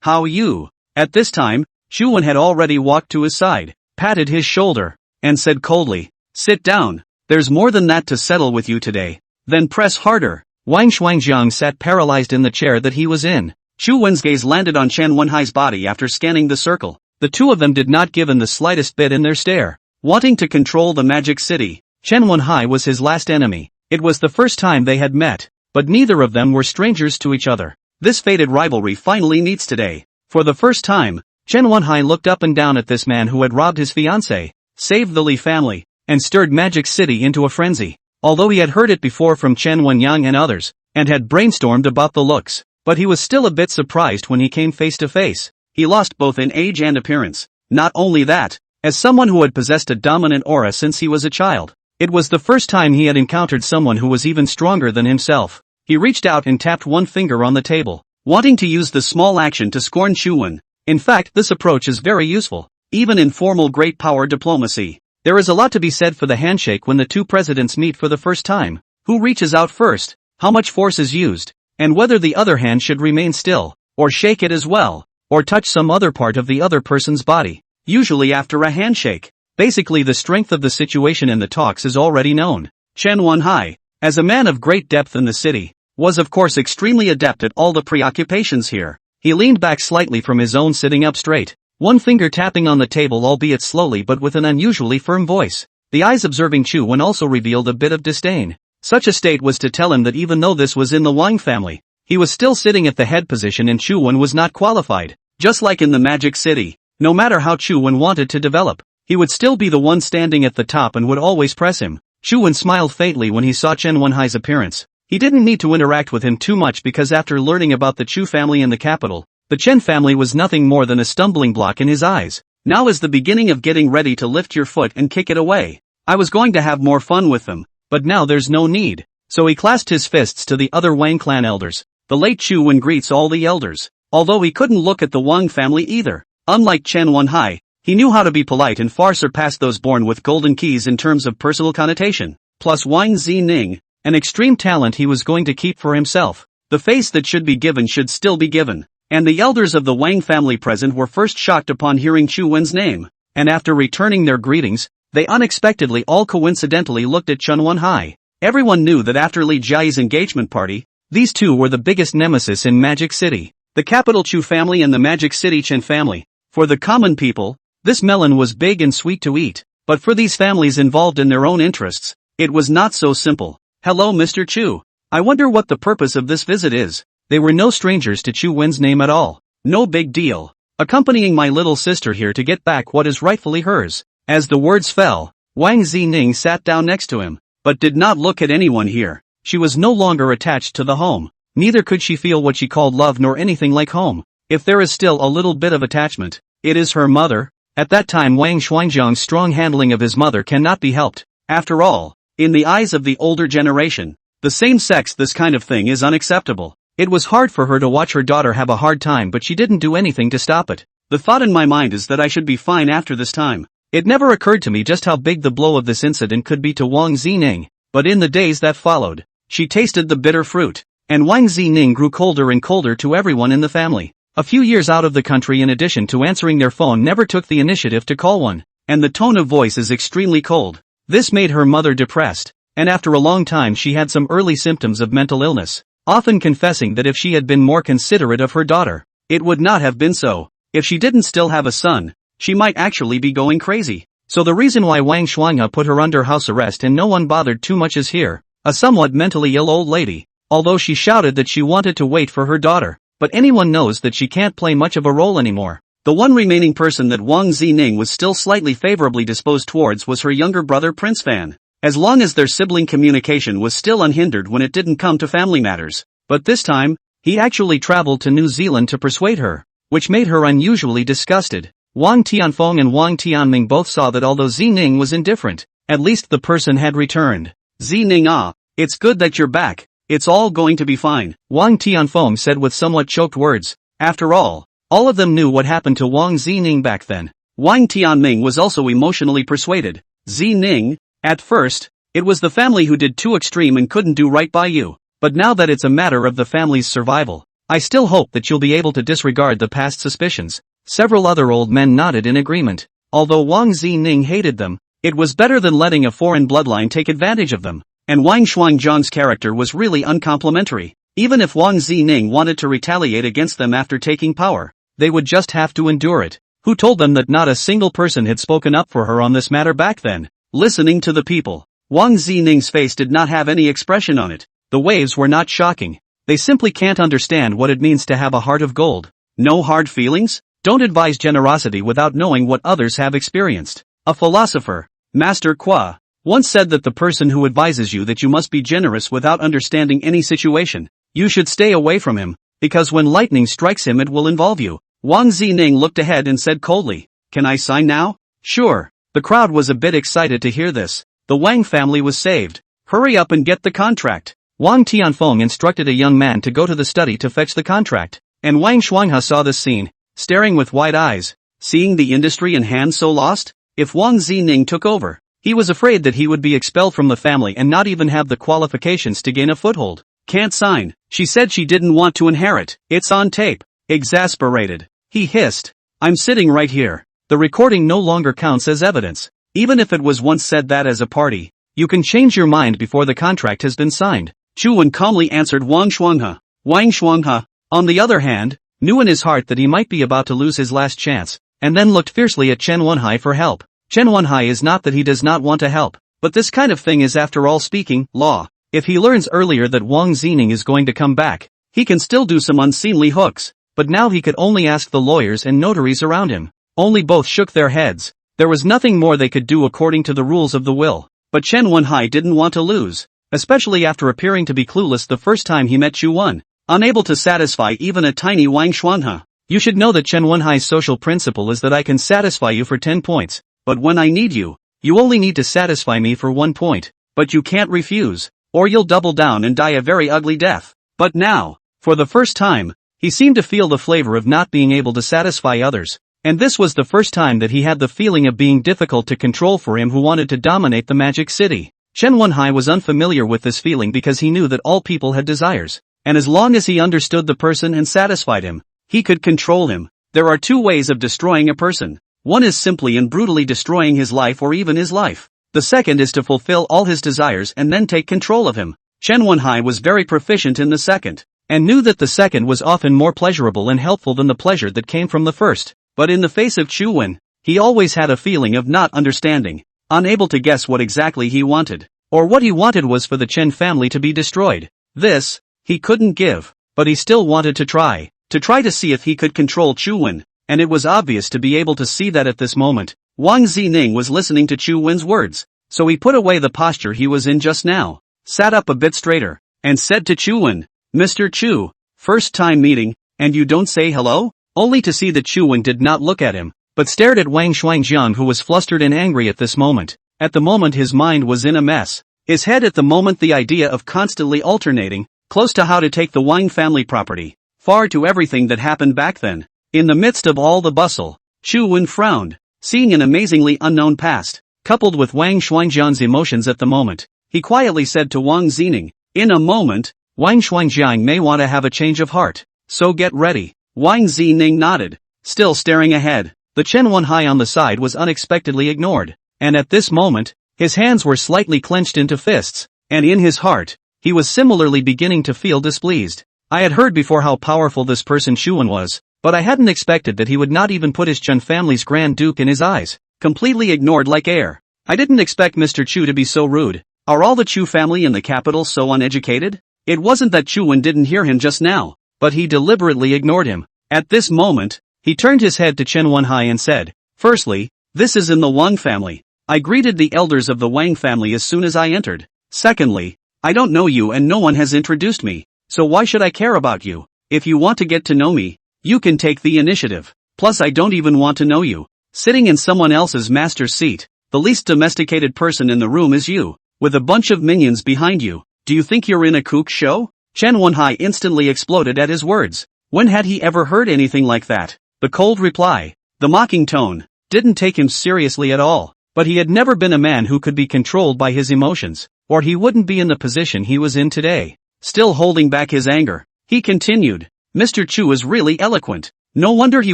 how you? At this time, Chu Wen had already walked to his side, patted his shoulder, and said coldly, "Sit down. There's more than that to settle with you today." Then press harder. Wang Shuangjiang sat paralyzed in the chair that he was in. Chu Wen's gaze landed on Chen Wenhai's body after scanning the circle. The two of them did not give in the slightest bit in their stare. Wanting to control the magic city, Chen Wenhai was his last enemy. It was the first time they had met, but neither of them were strangers to each other. This fated rivalry finally meets today. For the first time, Chen Wenhai looked up and down at this man who had robbed his fiancée, saved the Li family, and stirred Magic City into a frenzy. Although he had heard it before from Chen Wenyang and others, and had brainstormed about the looks, but he was still a bit surprised when he came face to face. He lost both in age and appearance. Not only that, as someone who had possessed a dominant aura since he was a child, it was the first time he had encountered someone who was even stronger than himself. He reached out and tapped one finger on the table, wanting to use the small action to scorn Chu Wen. In fact, this approach is very useful, even in formal great power diplomacy. There is a lot to be said for the handshake when the two presidents meet for the first time. Who reaches out first, how much force is used, and whether the other hand should remain still, or shake it as well, or touch some other part of the other person's body. Usually after a handshake, basically the strength of the situation in the talks is already known. Chen Wenhai, as a man of great depth in the city, was of course extremely adept at all the preoccupations here. He leaned back slightly from his own sitting up straight, one finger tapping on the table albeit slowly but with an unusually firm voice. The eyes observing Chu Wen also revealed a bit of disdain. Such a state was to tell him that even though this was in the Wang family, he was still sitting at the head position and Chu Wen was not qualified. Just like in the Magic City, no matter how Chu Wen wanted to develop, he would still be the one standing at the top and would always press him. Chu Wen smiled faintly when he saw Chen Wenhai's appearance. He didn't need to interact with him too much because after learning about the Chu family in the capital, the Chen family was nothing more than a stumbling block in his eyes. Now is the beginning of getting ready to lift your foot and kick it away. I was going to have more fun with them, but now there's no need. So he clasped his fists to the other Wang clan elders. The late Chu Wen greets all the elders. Although he couldn't look at the Wang family either. Unlike Chen Wenhai, he knew how to be polite and far surpassed those born with golden keys in terms of personal connotation. Plus Wang Zining, an extreme talent he was going to keep for himself. The face that should be given should still be given. And the elders of the Wang family present were first shocked upon hearing Chu Wen's name, and after returning their greetings, they unexpectedly all coincidentally looked at Chen Wenhai. Everyone knew that after Li Jiayi's engagement party, these two were the biggest nemesis in Magic City. The capital Chu family and the Magic City Chen family. For the common people, this melon was big and sweet to eat, but for these families involved in their own interests, it was not so simple. "Hello Mr. Chu. I wonder what the purpose of this visit is." They were no strangers to Chu Wen's name at all. "No big deal. Accompanying my little sister here to get back what is rightfully hers." As the words fell, Wang Zining sat down next to him, but did not look at anyone here. She was no longer attached to the home. Neither could she feel what she called love nor anything like home. If there is still a little bit of attachment, it is her mother. At that time Wang Shuangjiang's strong handling of his mother cannot be helped. After all, in the eyes of the older generation, the same sex this kind of thing is unacceptable. It was hard for her to watch her daughter have a hard time but she didn't do anything to stop it. The thought in my mind is that I should be fine after this time. It never occurred to me just how big the blow of this incident could be to Wang Zining, but in the days that followed, she tasted the bitter fruit, and Wang Zining grew colder and colder to everyone in the family. A few years out of the country in addition to answering their phone never took the initiative to call one, and the tone of voice is extremely cold. This made her mother depressed, and after a long time she had some early symptoms of mental illness. Often confessing that if she had been more considerate of her daughter, it would not have been so. If she didn't still have a son, she might actually be going crazy. So the reason why Wang Shuanghe put her under house arrest and no one bothered too much is here. A somewhat mentally ill old lady. Although she shouted that she wanted to wait for her daughter, but anyone knows that she can't play much of a role anymore. The one remaining person that Wang Zining was still slightly favorably disposed towards was her younger brother Prince Fan. As long as their sibling communication was still unhindered when it didn't come to family matters. But this time, he actually traveled to New Zealand to persuade her, which made her unusually disgusted. Wang Tianfeng and Wang Tianming both saw that although Zining was indifferent, at least the person had returned. Zining, it's good that you're back. It's all going to be fine, Wang Tianfeng said with somewhat choked words. After all of them knew what happened to Wang Zining back then. Wang Tianming was also emotionally persuaded. Zining, at first, it was the family who did too extreme and couldn't do right by you. But now that it's a matter of the family's survival, I still hope that you'll be able to disregard the past suspicions. Several other old men nodded in agreement. Although Wang Zining hated them, it was better than letting a foreign bloodline take advantage of them. And Wang Shuangjiang's character was really uncomplimentary. Even if Wang Zining wanted to retaliate against them after taking power, they would just have to endure it. Who told them that not a single person had spoken up for her on this matter back then? Listening to the people, Wang Zining's face did not have any expression on it. The waves were not shocking. They simply can't understand what it means to have a heart of gold. No hard feelings? Don't advise generosity without knowing what others have experienced. A philosopher, Master Qua, once said that the person who advises you that you must be generous without understanding any situation, you should stay away from him, because when lightning strikes him it will involve you. Wang Zining looked ahead and said coldly, "Can I sign now?" "Sure." The crowd was a bit excited to hear this. The Wang family was saved. "Hurry up and get the contract." Wang Tianfeng instructed a young man to go to the study to fetch the contract, and Wang Shuanghe saw this scene, staring with wide eyes, seeing the industry in hand so lost. If Wang Zining took over, he was afraid that he would be expelled from the family and not even have the qualifications to gain a foothold. "Can't sign." She said she didn't want to inherit. "It's on tape." Exasperated, he hissed, "I'm sitting right here. The recording no longer counts as evidence. Even if it was once said that as a party, you can change your mind before the contract has been signed." Chu Wen calmly answered Wang Shuanghe. Wang Shuanghe, on the other hand, knew in his heart that he might be about to lose his last chance, and then looked fiercely at Chen Wenhai for help. Chen Wenhai is not that he does not want to help, but this kind of thing is after all speaking law. If he learns earlier that Wang Zining is going to come back, he can still do some unseemly hooks, but now he could only ask the lawyers and notaries around him. Only both shook their heads. There was nothing more they could do according to the rules of the will. But Chen Wenhai didn't want to lose, especially after appearing to be clueless the first time he met Chu Wen, unable to satisfy even a tiny Wang Shuanghe. "You should know that Chen Wenhai's social principle is that I can satisfy you for 10 points, but when I need you, you only need to satisfy me for 1 point, but you can't refuse, or you'll double down and die a very ugly death." But now, for the first time, he seemed to feel the flavor of not being able to satisfy others, and this was the first time that he had the feeling of being difficult to control for him who wanted to dominate the magic city. Chen Wenhai was unfamiliar with this feeling because he knew that all people had desires, and as long as he understood the person and satisfied him, he could control him. There are two ways of destroying a person. One is simply and brutally destroying his life or even his life. The second is to fulfill all his desires and then take control of him. Chen Wenhai was very proficient in the second, and knew that the second was often more pleasurable and helpful than the pleasure that came from the first. But in the face of Chu Wen, he always had a feeling of not understanding, unable to guess what exactly he wanted, or what he wanted was for the Chen family to be destroyed. This, he couldn't give, but he still wanted to try to see if he could control Chu Wen, and it was obvious to be able to see that at this moment. Wang Zining was listening to Chu Wen's words, so he put away the posture he was in just now, sat up a bit straighter, and said to Chu Wen, "Mr. Chu, first time meeting, and you don't say hello?" Only to see that Chu Wen did not look at him, but stared at Wang Shuangjiang, who was flustered and angry at this moment. At the moment his mind was in a mess. His head at the moment the idea of constantly alternating, close to how to take the Wang family property, far to everything that happened back then. In the midst of all the bustle, Chu Wen frowned, seeing an amazingly unknown past, coupled with Wang Shuangjiang's emotions at the moment. He quietly said to Wang Zining, "In a moment, Wang Shuangjiang may want to have a change of heart, so get ready." Wang Zining nodded, still staring ahead. The Chen Wenhai on the side was unexpectedly ignored, and at this moment, his hands were slightly clenched into fists, and in his heart, he was similarly beginning to feel displeased. I had heard before how powerful this person Chu Wen was, but I hadn't expected that he would not even put his Chen family's Grand Duke in his eyes. completely ignored like air. I didn't expect Mr. Chu to be so rude. Are all the Chu family in the capital so uneducated? It wasn't that Chuan didn't hear him just now, but he deliberately ignored him. At this moment, he turned his head to Chen Wenhai and said, "Firstly, this is in the Wang family. I greeted the elders of the Wang family as soon as I entered. Secondly, I don't know you and no one has introduced me, so why should I care about you? If you want to get to know me, you can take the initiative. Plus I don't even want to know you. Sitting in someone else's master's seat, the least domesticated person in the room is you, with a bunch of minions behind you. Do you think you're in a kook show?" Chen Wenhai instantly exploded at his words. When had he ever heard anything like that? The cold reply, the mocking tone, didn't take him seriously at all, but he had never been a man who could be controlled by his emotions, or he wouldn't be in the position he was in today. Still holding back his anger, he continued, "Mr. Chu is really eloquent. No wonder he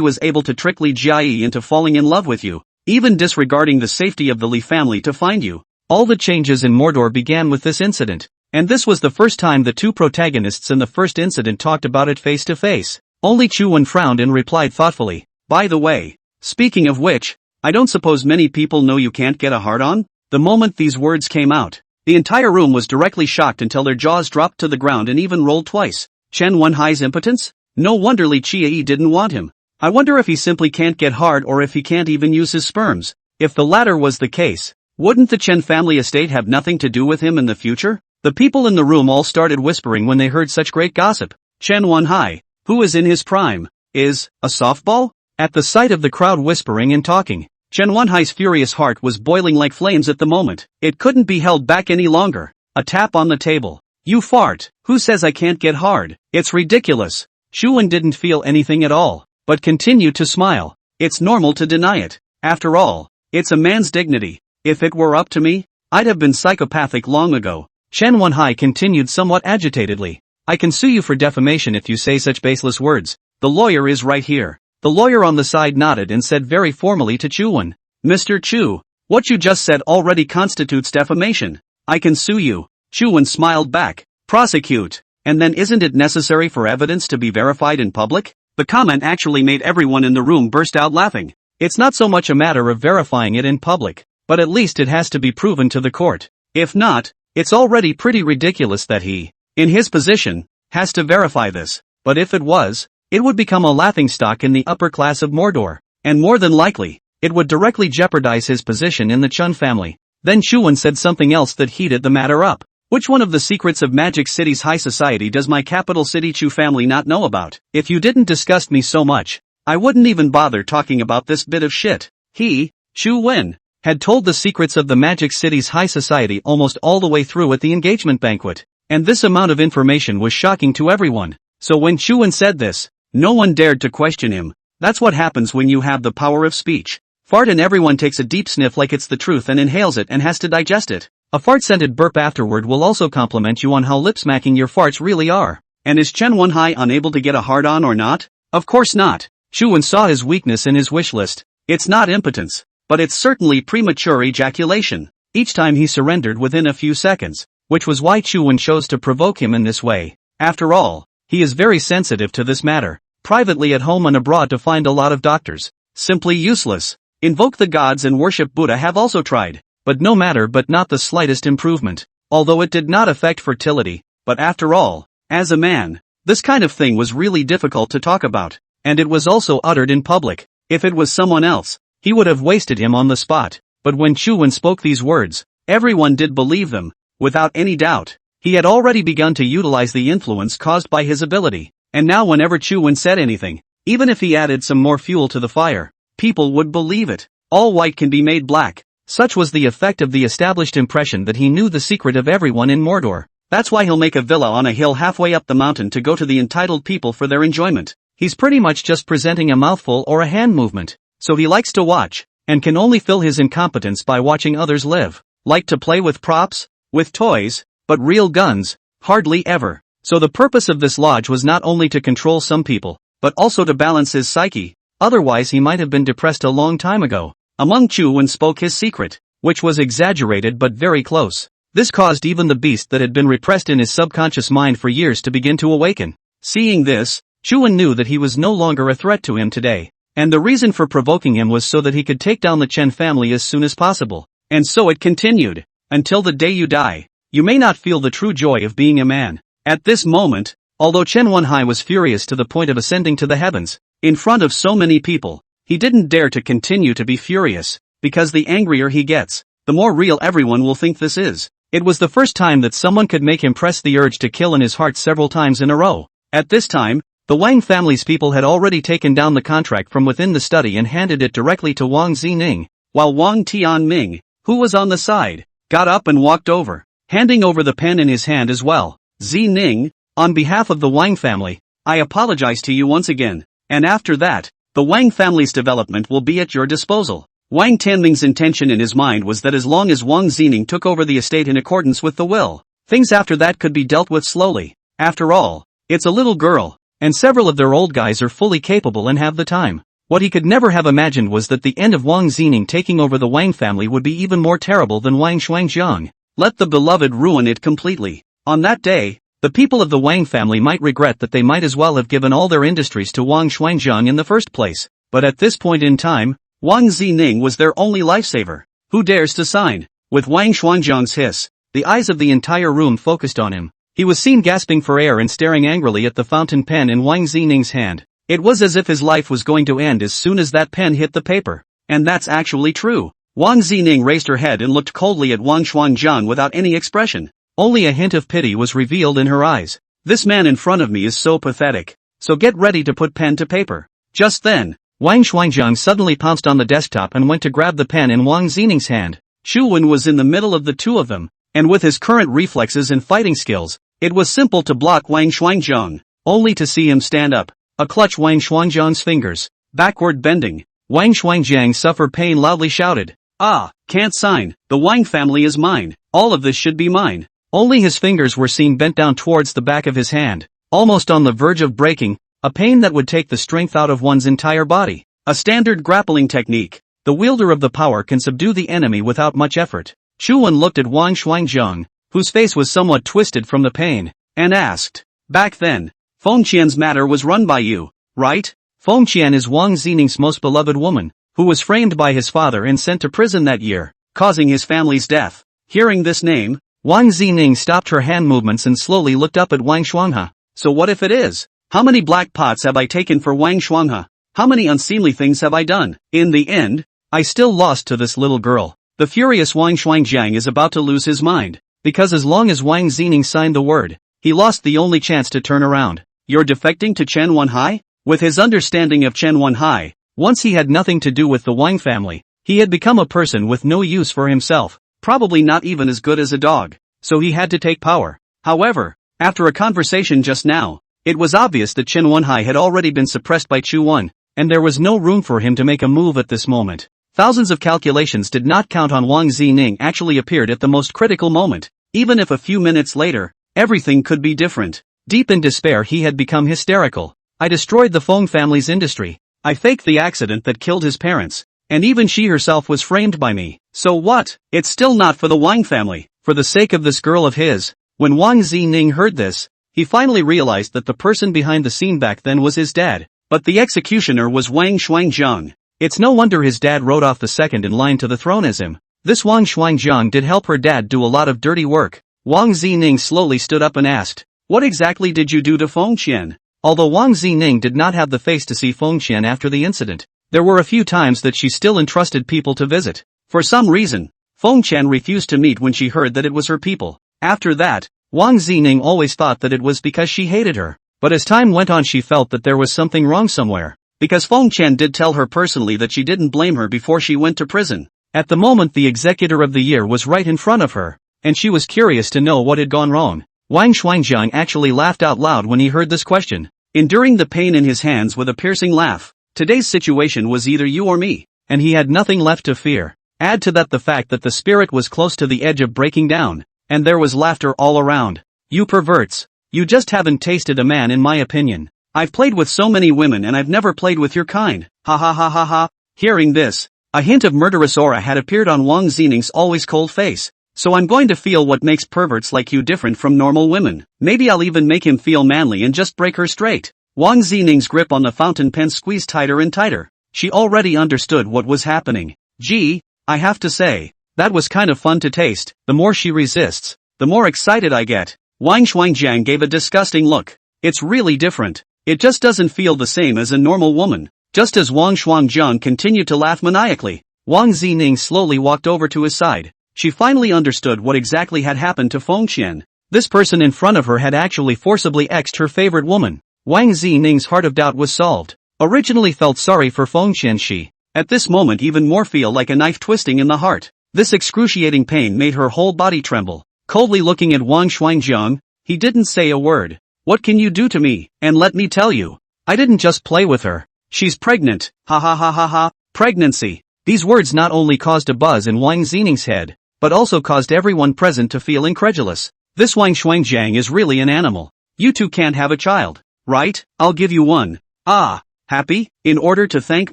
was able to trick Li Jiayi into falling in love with you, even disregarding the safety of the Li family to find you." All the changes in Mordor began with this incident, and this was the first time the two protagonists in the first incident talked about it face to face. Only Chuan frowned and replied thoughtfully, "By the way, speaking of which, I don't suppose many people know you can't get a hard-on?" The moment these words came out, the entire room was directly shocked until their jaws dropped to the ground and even rolled twice. Chen Wenhai's impotence? No wonder Li Qiyi didn't want him. I wonder if he simply can't get hard or if he can't even use his sperms. If the latter was the case, wouldn't the Chen family estate have nothing to do with him in the future? The people in the room all started whispering when they heard such great gossip. Chen Wenhai, who is in his prime, is a softball? At the sight of the crowd whispering and talking, Chen Wenhai's furious heart was boiling like flames at the moment. It couldn't be held back any longer. A tap on the table. "You fart. Who says I can't get hard? It's ridiculous." Chuan didn't feel anything at all, but continued to smile. It's normal to deny it. After all, it's a man's dignity. If it were up to me, I'd have been psychopathic long ago. Chen Wenhai continued somewhat agitatedly. "I can sue you for defamation if you say such baseless words. The lawyer is right here." The lawyer on the side nodded and said very formally to Chuan, "Mr. Chu, what you just said already constitutes defamation. I can sue you." Chuan smiled back. "Prosecute. And then isn't it necessary for evidence to be verified in public?" The comment actually made everyone in the room burst out laughing. It's not so much a matter of verifying it in public, but at least it has to be proven to the court. If not, it's already pretty ridiculous that he, in his position, has to verify this. But if it was, it would become a laughingstock in the upper class of Mordor, and more than likely, it would directly jeopardize his position in the Chun family. Then Chuan said something else that heated the matter up. "Which one of the secrets of Magic City's high society does my capital city Chu family not know about? If you didn't disgust me so much, I wouldn't even bother talking about this bit of shit." He, Chu Wen, had told the secrets of the Magic City's high society almost all the way through at the engagement banquet, and this amount of information was shocking to everyone. So when Chuan said this, no one dared to question him. That's what happens when you have the power of speech. Fart and everyone takes a deep sniff like it's the truth and inhales it and has to digest it. A fart-scented burp afterward will also compliment you on how lip-smacking your farts really are. And is Chen Wenhai unable to get a hard-on or not? Of course not. Chuan saw his weakness in his wish list. It's not impotence, but it's certainly premature ejaculation. Each time he surrendered within a few seconds, which was why Chuan chose to provoke him in this way. After all, he is very sensitive to this matter. Privately at home and abroad to find a lot of doctors. Simply useless. Invoke the gods and worship Buddha have also tried. But no matter, but not the slightest improvement. Although it did not affect fertility, but after all, as a man, this kind of thing was really difficult to talk about, and it was also uttered in public. If it was someone else, he would have wasted him on the spot, but when Chuan spoke these words, everyone did believe them, without any doubt. He had already begun to utilize the influence caused by his ability, and now whenever Chuan said anything, even if he added some more fuel to the fire, people would believe it. All white can be made black. Such was the effect of the established impression that he knew the secret of everyone in Mordor. That's why he'll make a villa on a hill halfway up the mountain to go to the entitled people for their enjoyment. He's pretty much just presenting a mouthful or a hand movement. So he likes to watch, and can only fill his incompetence by watching others live. Like to play with props, with toys, but real guns, hardly ever. So the purpose of this lodge was not only to control some people, but also to balance his psyche. Otherwise he might have been depressed a long time ago. Among Chuan spoke his secret, which was exaggerated but very close. This caused even the beast that had been repressed in his subconscious mind for years to begin to awaken. Seeing this, Chuan knew that he was no longer a threat to him today. And the reason for provoking him was so that he could take down the Chen family as soon as possible. And so it continued. Until the day you die, you may not feel the true joy of being a man. At this moment, although Chen Wenhai was furious to the point of ascending to the heavens, in front of so many people, he didn't dare to continue to be furious, because the angrier he gets, the more real everyone will think this is. It was the first time that someone could make him press the urge to kill in his heart several times in a row. At this time, the Wang family's people had already taken down the contract from within the study and handed it directly to Wang Zining, while Wang Tianming, who was on the side, got up and walked over, handing over the pen in his hand as well. Zining, on behalf of the Wang family, I apologize to you once again, and after that, the Wang family's development will be at your disposal. Wang Tianming's intention in his mind was that as long as Wang Zining took over the estate in accordance with the will, things after that could be dealt with slowly. After all, it's a little girl, and several of their old guys are fully capable and have the time. What he could never have imagined was that the end of Wang Zining taking over the Wang family would be even more terrible than Wang Shuangjiang. Let the beloved ruin it completely. On that day, the people of the Wang family might regret that they might as well have given all their industries to Wang Shuangjiang in the first place. But at this point in time, Wang Zining was their only lifesaver. Who dares to sign? With Wang Shuangjiang's hiss, the eyes of the entire room focused on him. He was seen gasping for air and staring angrily at the fountain pen in Wang Zining's hand. It was as if his life was going to end as soon as that pen hit the paper. And that's actually true. Wang Zining raised her head and looked coldly at Wang Shuangjiang without any expression. Only a hint of pity was revealed in her eyes. This man in front of me is so pathetic. So get ready to put pen to paper. Just then, Wang Shuangjiang suddenly pounced on the desktop and went to grab the pen in Wang Zining's hand. Chu Wen was in the middle of the two of them, and with his current reflexes and fighting skills, it was simple to block Wang Shuangjiang, only to see him stand up, clutch Wang Shuangjiang's fingers, backward bending. Wang Shuangjiang suffered pain loudly shouted, "Ah, can't sign, the Wang family is mine, all of this should be mine." Only his fingers were seen bent down towards the back of his hand, almost on the verge of breaking, a pain that would take the strength out of one's entire body. A standard grappling technique. The wielder of the power can subdue the enemy without much effort. Chu Wen looked at Wang Shuangjiang, whose face was somewhat twisted from the pain, and asked, "Back then, Feng Qian's matter was run by you, right?" Feng Qian is Wang Zining's most beloved woman, who was framed by his father and sent to prison that year, causing his family's death. Hearing this name, Wang Zining stopped her hand movements and slowly looked up at Wang Shuanghe. So what if it is? How many black pots have I taken for Wang Shuanghe? How many unseemly things have I done? In the end, I still lost to this little girl. The furious Wang Shuangjiang is about to lose his mind, because as long as Wang Zining signed the word, he lost the only chance to turn around. You're defecting to Chen Wenhai? With his understanding of Chen Wenhai, once he had nothing to do with the Wang family, he had become a person with no use for himself, probably not even as good as a dog, so he had to take power. However, after a conversation just now, it was obvious that Chen Wenhai had already been suppressed by Chu Wen, and there was no room for him to make a move at this moment. Thousands of calculations did not count on Wang Zining actually appeared at the most critical moment. Even if a few minutes later, everything could be different. Deep in despair he had become hysterical. I destroyed the Feng family's industry. I faked the accident that killed his parents. And even she herself was framed by me. So what? It's still not for the Wang family. For the sake of this girl of his. When Wang Zining heard this, he finally realized that the person behind the scene back then was his dad. But the executioner was Wang Shuangjiang. It's no wonder his dad wrote off the second in line to the throne as him. This Wang Shuangjiang did help her dad do a lot of dirty work. Wang Zining slowly stood up and asked, "What exactly did you do to Feng Qian?" Although Wang Zining did not have the face to see Feng Qian after the incident, there were a few times that she still entrusted people to visit. For some reason, Feng Qian refused to meet when she heard that it was her people. After that, Wang Zining always thought that it was because she hated her. But as time went on she felt that there was something wrong somewhere. Because Feng Qian did tell her personally that she didn't blame her before she went to prison. At the moment the executor of the year was right in front of her, and she was curious to know what had gone wrong. Wang Shuangjiang actually laughed out loud when he heard this question, enduring the pain in his hands with a piercing laugh. Today's situation was either you or me, and he had nothing left to fear. Add to that the fact that the spirit was close to the edge of breaking down, and there was laughter all around. You perverts. You just haven't tasted a man in my opinion. I've played with so many women and I've never played with your kind. Ha ha ha ha ha. Hearing this, a hint of murderous aura had appeared on Wang Zining's always cold face. So I'm going to feel what makes perverts like you different from normal women. Maybe I'll even make him feel manly and just break her straight. Wang Zining's grip on the fountain pen squeezed tighter and tighter. She already understood what was happening. Gee, I have to say, that was kind of fun to taste. The more she resists, the more excited I get. Wang Shuangjiang gave a disgusting look. It's really different. It just doesn't feel the same as a normal woman. Just as Wang Shuangjiang continued to laugh maniacally, Wang Zining slowly walked over to his side. She finally understood what exactly had happened to Feng Qian. This person in front of her had actually forcibly exed her favorite woman. Wang Zining's heart of doubt was solved. Originally felt sorry for Feng Qian, she, at this moment even more feel like a knife twisting in the heart. This excruciating pain made her whole body tremble. Coldly looking at Wang Shuangjiang, he didn't say a word. What can you do to me? And let me tell you, I didn't just play with her. She's pregnant. Ha ha ha ha ha. Pregnancy. These words not only caused a buzz in Wang Zining's head, but also caused everyone present to feel incredulous. This Wang Shuangjiang is really an animal. You two can't have a child, right? I'll give you one. Ah, happy? In order to thank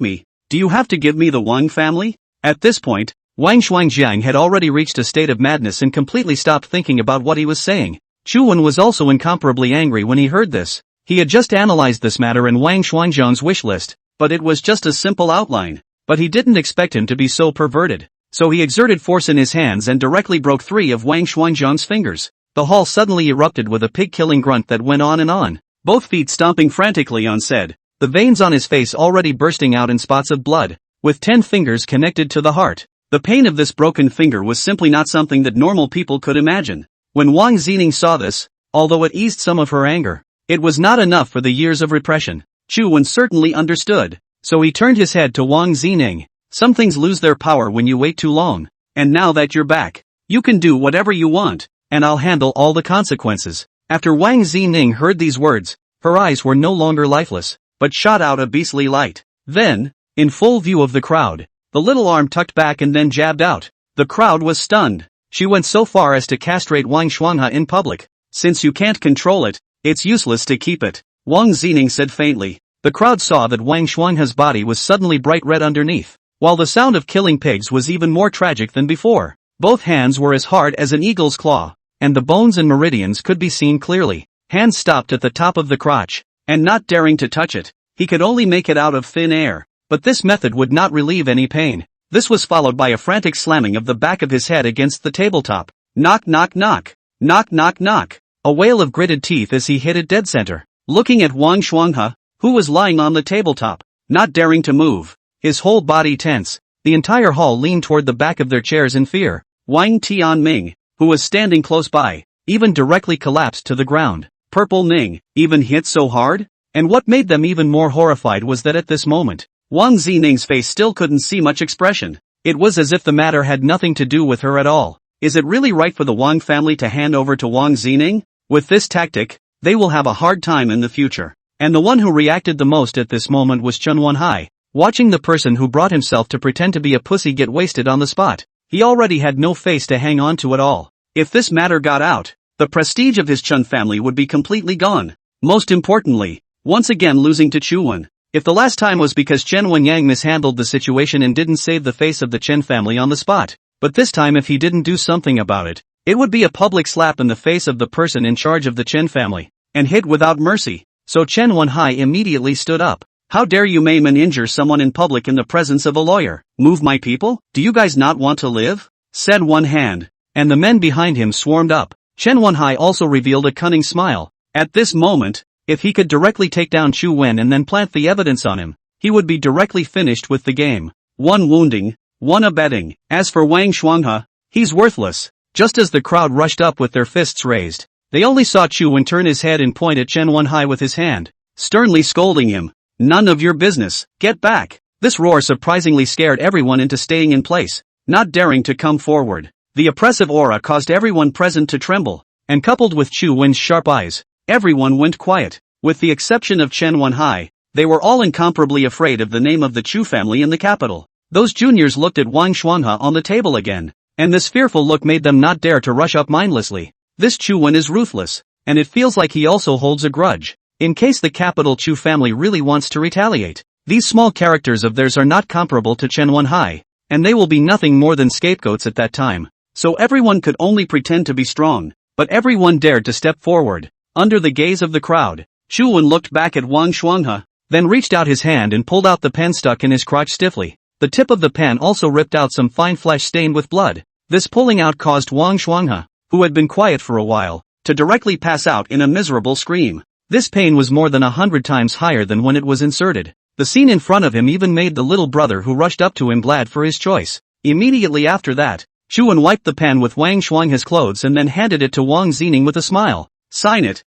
me, do you have to give me the Wang family? At this point, Wang Shuangjiang had already reached a state of madness and completely stopped thinking about what he was saying. Chu Wen was also incomparably angry when he heard this. He had just analyzed this matter in Wang Shuangjiang's wish list, but it was just a simple outline. But he didn't expect him to be so perverted. So he exerted force in his hands and directly broke 3 of Wang Shuangjiang's fingers. The hall suddenly erupted with a pig-killing grunt that went on and on, both feet stomping frantically on said, the veins on his face already bursting out in spots of blood, with 10 fingers connected to the heart. The pain of this broken finger was simply not something that normal people could imagine. When Wang Zining saw this, although it eased some of her anger, it was not enough for the years of repression. Chu Wen certainly understood, so he turned his head to Wang Zining. Some things lose their power when you wait too long, and now that you're back, you can do whatever you want, and I'll handle all the consequences. After Wang Zining heard these words, her eyes were no longer lifeless, but shot out a beastly light. Then, in full view of the crowd, the little arm tucked back and then jabbed out. The crowd was stunned. She went so far as to castrate Wang Shuanghe in public. Since you can't control it, it's useless to keep it, Wang Zining said faintly. The crowd saw that Wang Shuanghe's body was suddenly bright red underneath, while the sound of killing pigs was even more tragic than before. Both hands were as hard as an eagle's claw, and the bones and meridians could be seen clearly. Hands stopped at the top of the crotch, and not daring to touch it, he could only make it out of thin air. But this method would not relieve any pain. This was followed by a frantic slamming of the back of his head against the tabletop. Knock knock knock. Knock knock knock. A wail of gritted teeth as he hit it dead center. Looking at Wang Shuanghe, who was lying on the tabletop, not daring to move, his whole body tense, the entire hall leaned toward the back of their chairs in fear. Wang Tianming, who was standing close by, even directly collapsed to the ground. Purple Ning, even hit so hard? And what made them even more horrified was that at this moment, Wang Zining's face still couldn't see much expression. It was as if the matter had nothing to do with her at all. Is it really right for the Wang family to hand over to Wang Zining? With this tactic, they will have a hard time in the future. And the one who reacted the most at this moment was Chen Wenhai, watching the person who brought himself to pretend to be a pussy get wasted on the spot. He already had no face to hang on to at all. If this matter got out, the prestige of his Chen family would be completely gone. Most importantly, once again losing to Chu Wen. If the last time was because Chen Wenyang mishandled the situation and didn't save the face of the Chen family on the spot, but this time if he didn't do something about it, it would be a public slap in the face of the person in charge of the Chen family, and hit without mercy. So Chen Wenhai immediately stood up. How dare you maim and injure someone in public in the presence of a lawyer? Move my people? Do you guys not want to live? Said one hand. And the men behind him swarmed up. Chen Wenhai also revealed a cunning smile. At this moment, if he could directly take down Chu Wen and then plant the evidence on him, he would be directly finished with the game. One wounding, one abetting. As for Wang Shuanghe, he's worthless. Just as the crowd rushed up with their fists raised, they only saw Chu Wen turn his head and point at Chen Wenhai with his hand, sternly scolding him. None of your business, get back. This roar surprisingly scared everyone into staying in place, not daring to come forward. The oppressive aura caused everyone present to tremble, and coupled with Chu Wen's sharp eyes, everyone went quiet. With the exception of Chen Wenhai, they were all incomparably afraid of the name of the Chu family in the capital. Those juniors looked at Wang Shuanghe on the table again, and this fearful look made them not dare to rush up mindlessly. This Chu Wen is ruthless, and it feels like he also holds a grudge, in case the capital Chu family really wants to retaliate. These small characters of theirs are not comparable to Chen Wenhai, and they will be nothing more than scapegoats at that time. So everyone could only pretend to be strong, but everyone dared to step forward. Under the gaze of the crowd, Chu Wen looked back at Wang Shuanghe. then reached out his hand and pulled out the pen stuck in his crotch stiffly. The tip of the pen also ripped out some fine flesh stained with blood. This pulling out caused Wang Shuanghe, who had been quiet for a while, to directly pass out in a miserable scream. This pain was more than 100 times higher than when it was inserted. The scene in front of him even made the little brother who rushed up to him glad for his choice. Immediately after that, Chuan wiped the pen with Wang Shuanghe's clothes and then handed it to Wang Zining with a smile. Sign it,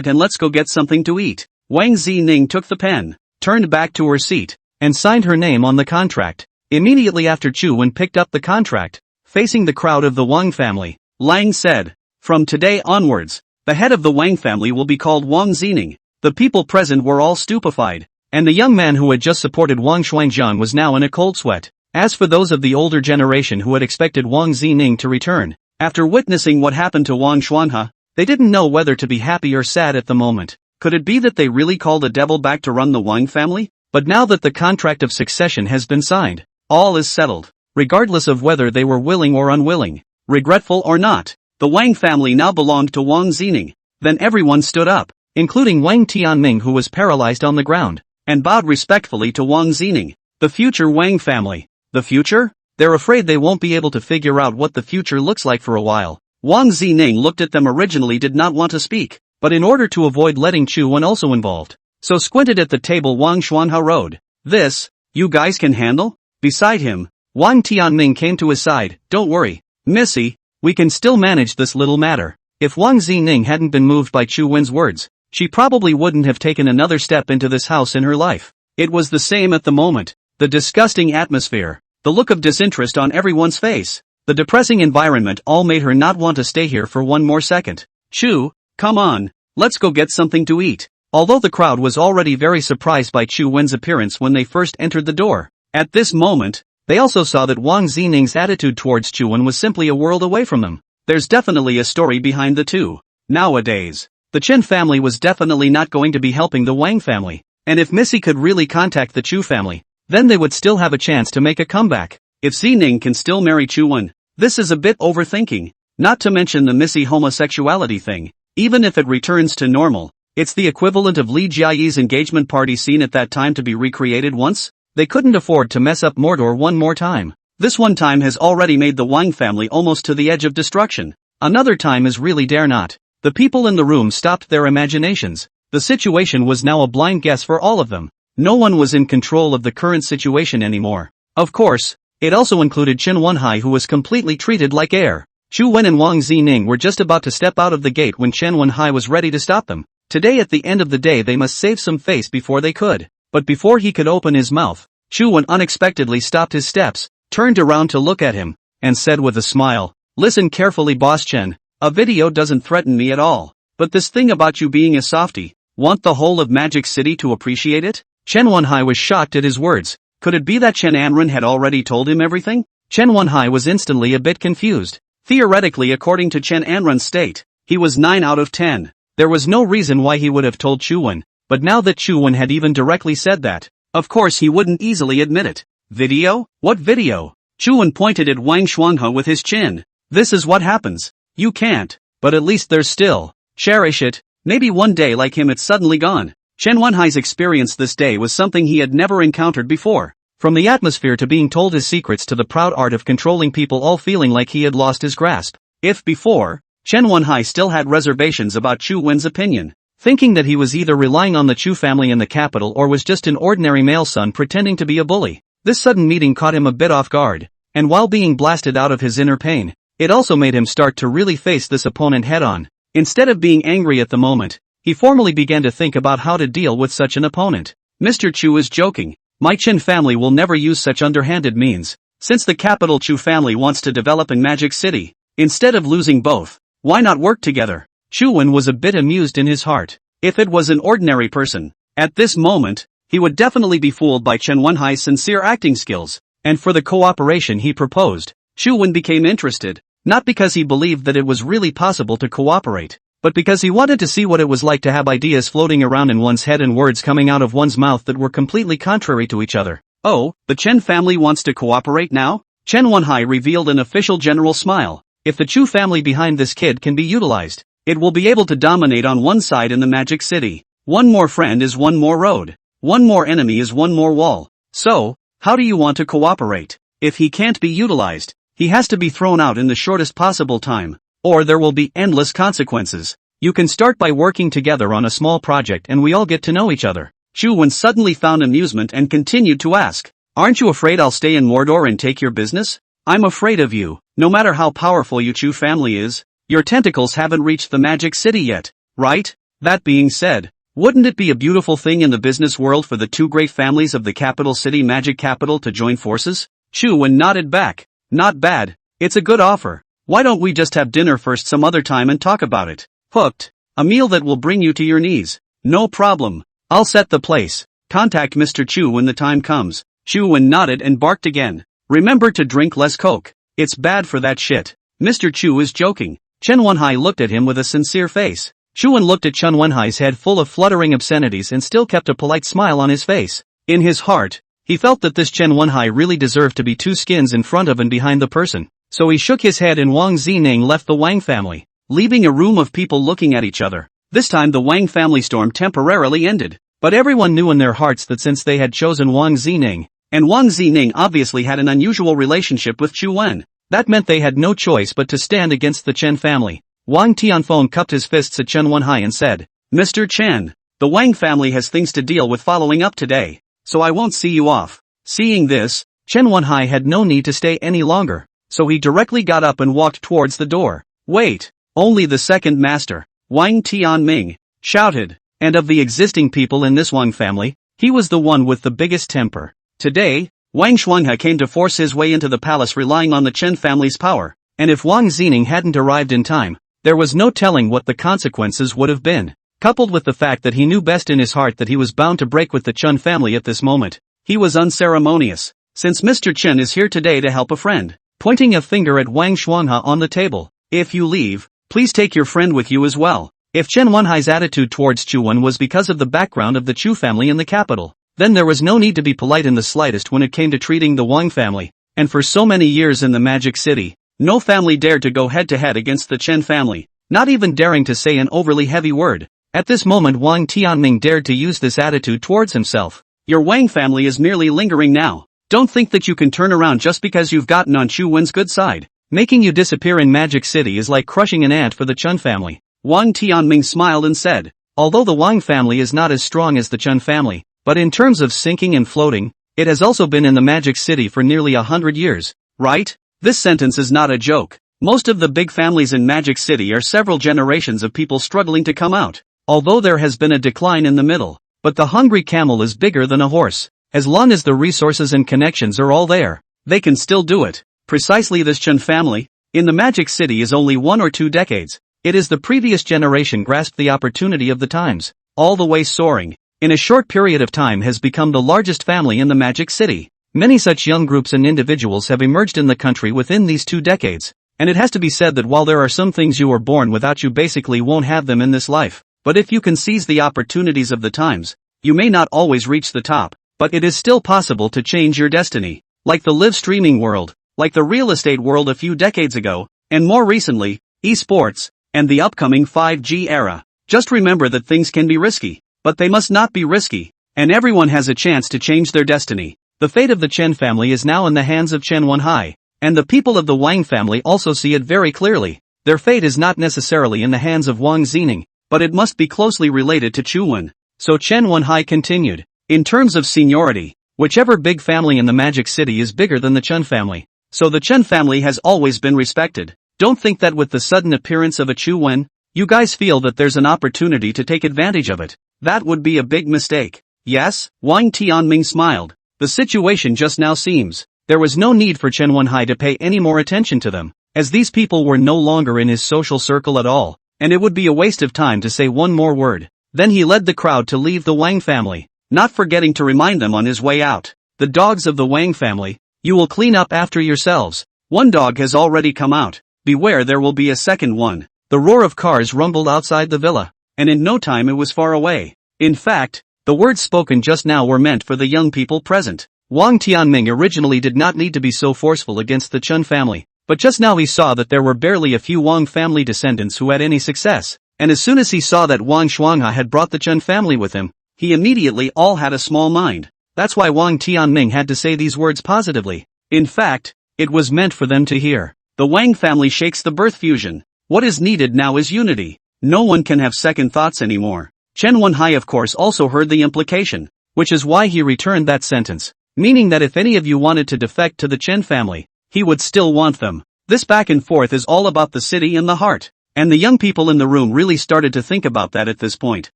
and let's go get something to eat. Wang Zining took the pen, turned back to her seat, and signed her name on the contract. Immediately after Chuan picked up the contract, facing the crowd of the Wang family, Lang said, "From today onwards, the head of the Wang family will be called Wang Zining." The people present were all stupefied, and the young man who had just supported Wang Shuangjiang was now in a cold sweat. As for those of the older generation who had expected Wang Zining to return, after witnessing what happened to Wang Shuanghe, they didn't know whether to be happy or sad at the moment. Could it be that they really called the devil back to run the Wang family? But now that the contract of succession has been signed, all is settled, regardless of whether they were willing or unwilling, regretful or not. The Wang family now belonged to Wang Zining. Then everyone stood up, including Wang Tianming, who was paralyzed on the ground, and bowed respectfully to Wang Zining. The future Wang family. The future? They're afraid they won't be able to figure out what the future looks like for a while. Wang Zining looked at them, originally did not want to speak, but in order to avoid letting Chuan also involved, so squinted at the table Wang Shuanghe wrote. "This, you guys can handle?" Beside him, Wang Tianming came to his side. "Don't worry, Missy, we can still manage this little matter." If Wang Zining hadn't been moved by Chu Wen's words, she probably wouldn't have taken another step into this house in her life. It was the same at the moment. The disgusting atmosphere, the look of disinterest on everyone's face, the depressing environment all made her not want to stay here for one more second. "Chu, come on, let's go get something to eat." Although the crowd was already very surprised by Chu Wen's appearance when they first entered the door, at this moment, they also saw that Wang Zining's attitude towards Chu Wen was simply a world away from them. There's definitely a story behind the two. Nowadays, the Chen family was definitely not going to be helping the Wang family, and if Missy could really contact the Chu family, then they would still have a chance to make a comeback. If Zining can still marry Chu Wen, this is a bit overthinking, not to mention the Missy homosexuality thing. Even if it returns to normal, it's the equivalent of Li Jiayi's engagement party scene at that time to be recreated once. They couldn't afford to mess up Mordor one more time. This one time has already made the Wang family almost to the edge of destruction. Another time is really dare not. The people in the room stopped their imaginations. The situation was now a blind guess for all of them. No one was in control of the current situation anymore. Of course, it also included Chen Wenhai, who was completely treated like air. Chu Wen and Wang Zining were just about to step out of the gate when Chen Wenhai was ready to stop them. Today, at the end of the day, they must save some face before they could. But before he could open his mouth, Chu Wen unexpectedly stopped his steps, turned around to look at him, and said with a smile, "Listen carefully, Boss Chen. A video doesn't threaten me at all. But this thing about you being a softie, want the whole of Magic City to appreciate it?" Chen Wenhai was shocked at his words. Could it be that Chen Anren had already told him everything? Chen Wenhai was instantly a bit confused. Theoretically, according to Chen Anren's state, he was 9 out of 10. There was no reason why he would have told Chu Wen, but now that Chu Wen had even directly said that, of course he wouldn't easily admit it. Video? What video? Chu Wen pointed at Wang Shuanghe with his chin. This is what happens. You can't, but at least there's still. Cherish it. Maybe one day like him it's suddenly gone. Chen Wenhai's experience this day was something he had never encountered before. From the atmosphere to being told his secrets to the proud art of controlling people, all feeling like he had lost his grasp. If before, Chen Wenhai still had reservations about Chu Wen's opinion, thinking that he was either relying on the Chu family in the capital or was just an ordinary male son pretending to be a bully. This sudden meeting caught him a bit off guard, and while being blasted out of his inner pain, it also made him start to really face this opponent head-on. Instead of being angry at the moment, he formally began to think about how to deal with such an opponent. Mr. Chu is joking. My Chen family will never use such underhanded means. Since the capital Chu family wants to develop in Magic City, instead of losing both, why not work together? Chu Wen was a bit amused in his heart. If it was an ordinary person, at this moment, he would definitely be fooled by Chen Wenhai's sincere acting skills, and for the cooperation he proposed, Chu Wen became interested, not because he believed that it was really possible to cooperate, but because he wanted to see what it was like to have ideas floating around in one's head and words coming out of one's mouth that were completely contrary to each other. Oh, the Chen family wants to cooperate now? Chen Wenhai revealed an official general smile. If the Chu family behind this kid can be utilized, it will be able to dominate on one side in the Magic City. One more friend is one more road. One more enemy is one more wall. So, how do you want to cooperate? If he can't be utilized, he has to be thrown out in the shortest possible time, or there will be endless consequences. You can start by working together on a small project and we all get to know each other. Chu-wen suddenly found amusement and continued to ask, aren't you afraid I'll stay in Mordor and take your business? I'm afraid of you. No matter how powerful your Chu family is, your tentacles haven't reached the magic city yet, right? That being said, wouldn't it be a beautiful thing in the business world for the two great families of the capital city magic capital to join forces? Chu-wen nodded back. Not bad. It's a good offer. Why don't we just have dinner first some other time and talk about it? Hooked. A meal that will bring you to your knees. No problem. I'll set the place. Contact Mr. Chu when the time comes. Chu-wen nodded and barked again. Remember to drink less Coke. It's bad for that shit. Mr. Chu is joking. Chen Wenhai looked at him with a sincere face. Chu-wen looked at Chen Wenhai's head full of fluttering obscenities and still kept a polite smile on his face. In his heart, he felt that this Chen Wenhai really deserved to be two skins in front of and behind the person. So he shook his head and Wang Zining left the Wang family, leaving a room of people looking at each other. This time the Wang family storm temporarily ended. But everyone knew in their hearts that since they had chosen Wang Zining, and Wang Zining obviously had an unusual relationship with Chu Wen, that meant they had no choice but to stand against the Chen family. Wang Tianfeng cupped his fists at Chen Wenhai and said, Mr. Chen, the Wang family has things to deal with following up today, so I won't see you off. Seeing this, Chen Wenhai had no need to stay any longer, so he directly got up and walked towards the door. Wait, only the second master, Wang Tianming, shouted, and of the existing people in this Wang family, he was the one with the biggest temper. Today, Wang Shuanghe came to force his way into the palace relying on the Chen family's power, and if Wang Zining hadn't arrived in time, there was no telling what the consequences would have been. Coupled with the fact that he knew best in his heart that he was bound to break with the Chen family at this moment, he was unceremonious. Since Mr. Chen is here today to help a friend, pointing a finger at Wang Shuanghe on the table, if you leave, please take your friend with you as well. If Chen Wenhai's attitude towards Chu Wen was because of the background of the Chu family in the capital, then there was no need to be polite in the slightest when it came to treating the Wang family, and for so many years in the Magic City, no family dared to go head-to-head against the Chen family, not even daring to say an overly heavy word. At this moment Wang Tianming dared to use this attitude towards himself. Your Wang family is merely lingering now. Don't think that you can turn around just because you've gotten on Chu Wen's good side. Making you disappear in Magic City is like crushing an ant for the Chen family. Wang Tianming smiled and said, although the Wang family is not as strong as the Chen family, but in terms of sinking and floating, it has also been in the Magic City for nearly 100 years, right? This sentence is not a joke. Most of the big families in Magic City are several generations of people struggling to come out. Although there has been a decline in the middle, but the hungry camel is bigger than a horse. As long as the resources and connections are all there, they can still do it. Precisely this Chen family, in the Magic City is only 1 or 2 decades. It is the previous generation grasped the opportunity of the times, all the way soaring. In a short period of time has become the largest family in the Magic City. Many such young groups and individuals have emerged in the country within these 2 decades, and it has to be said that while there are some things you are born without you basically won't have them in this life, but if you can seize the opportunities of the times, you may not always reach the top, but it is still possible to change your destiny. Like the live streaming world, like the real estate world a few decades ago, and more recently, esports, and the upcoming 5G era. Just remember that things can be risky, but they must not be risky, and everyone has a chance to change their destiny. The fate of the Chen family is now in the hands of Chen Wenhai, and the people of the Wang family also see it very clearly. Their fate is not necessarily in the hands of Wang Zining, but it must be closely related to Chu Wen. So Chen Wenhai continued, in terms of seniority, whichever big family in the Magic City is bigger than the Chen family. So the Chen family has always been respected. Don't think that with the sudden appearance of a Chu Wen, you guys feel that there's an opportunity to take advantage of it. That would be a big mistake. Yes, Wang Tianming smiled. The situation just now seems, there was no need for Chen Wenhai to pay any more attention to them, as these people were no longer in his social circle at all, and it would be a waste of time to say one more word. Then he led the crowd to leave the Wang family, not forgetting to remind them on his way out. The dogs of the Wang family, you will clean up after yourselves. One dog has already come out. Beware, there will be a second one. The roar of cars rumbled outside the villa, and in no time it was far away. In fact, the words spoken just now were meant for the young people present. Wang Tianming originally did not need to be so forceful against the Chen family, but just now he saw that there were barely a few Wang family descendants who had any success, and as soon as he saw that Wang Shuanghe had brought the Chen family with him, he immediately all had a small mind. That's why Wang Tianming had to say these words positively. In fact, it was meant for them to hear. The Wang family shakes the birth fusion. What is needed now is unity. No one can have second thoughts anymore. Chen Wenhai of course also heard the implication, which is why he returned that sentence, meaning that if any of you wanted to defect to the Chen family, he would still want them. This back and forth is all about the city and the heart. And the young people in the room really started to think about that at this point.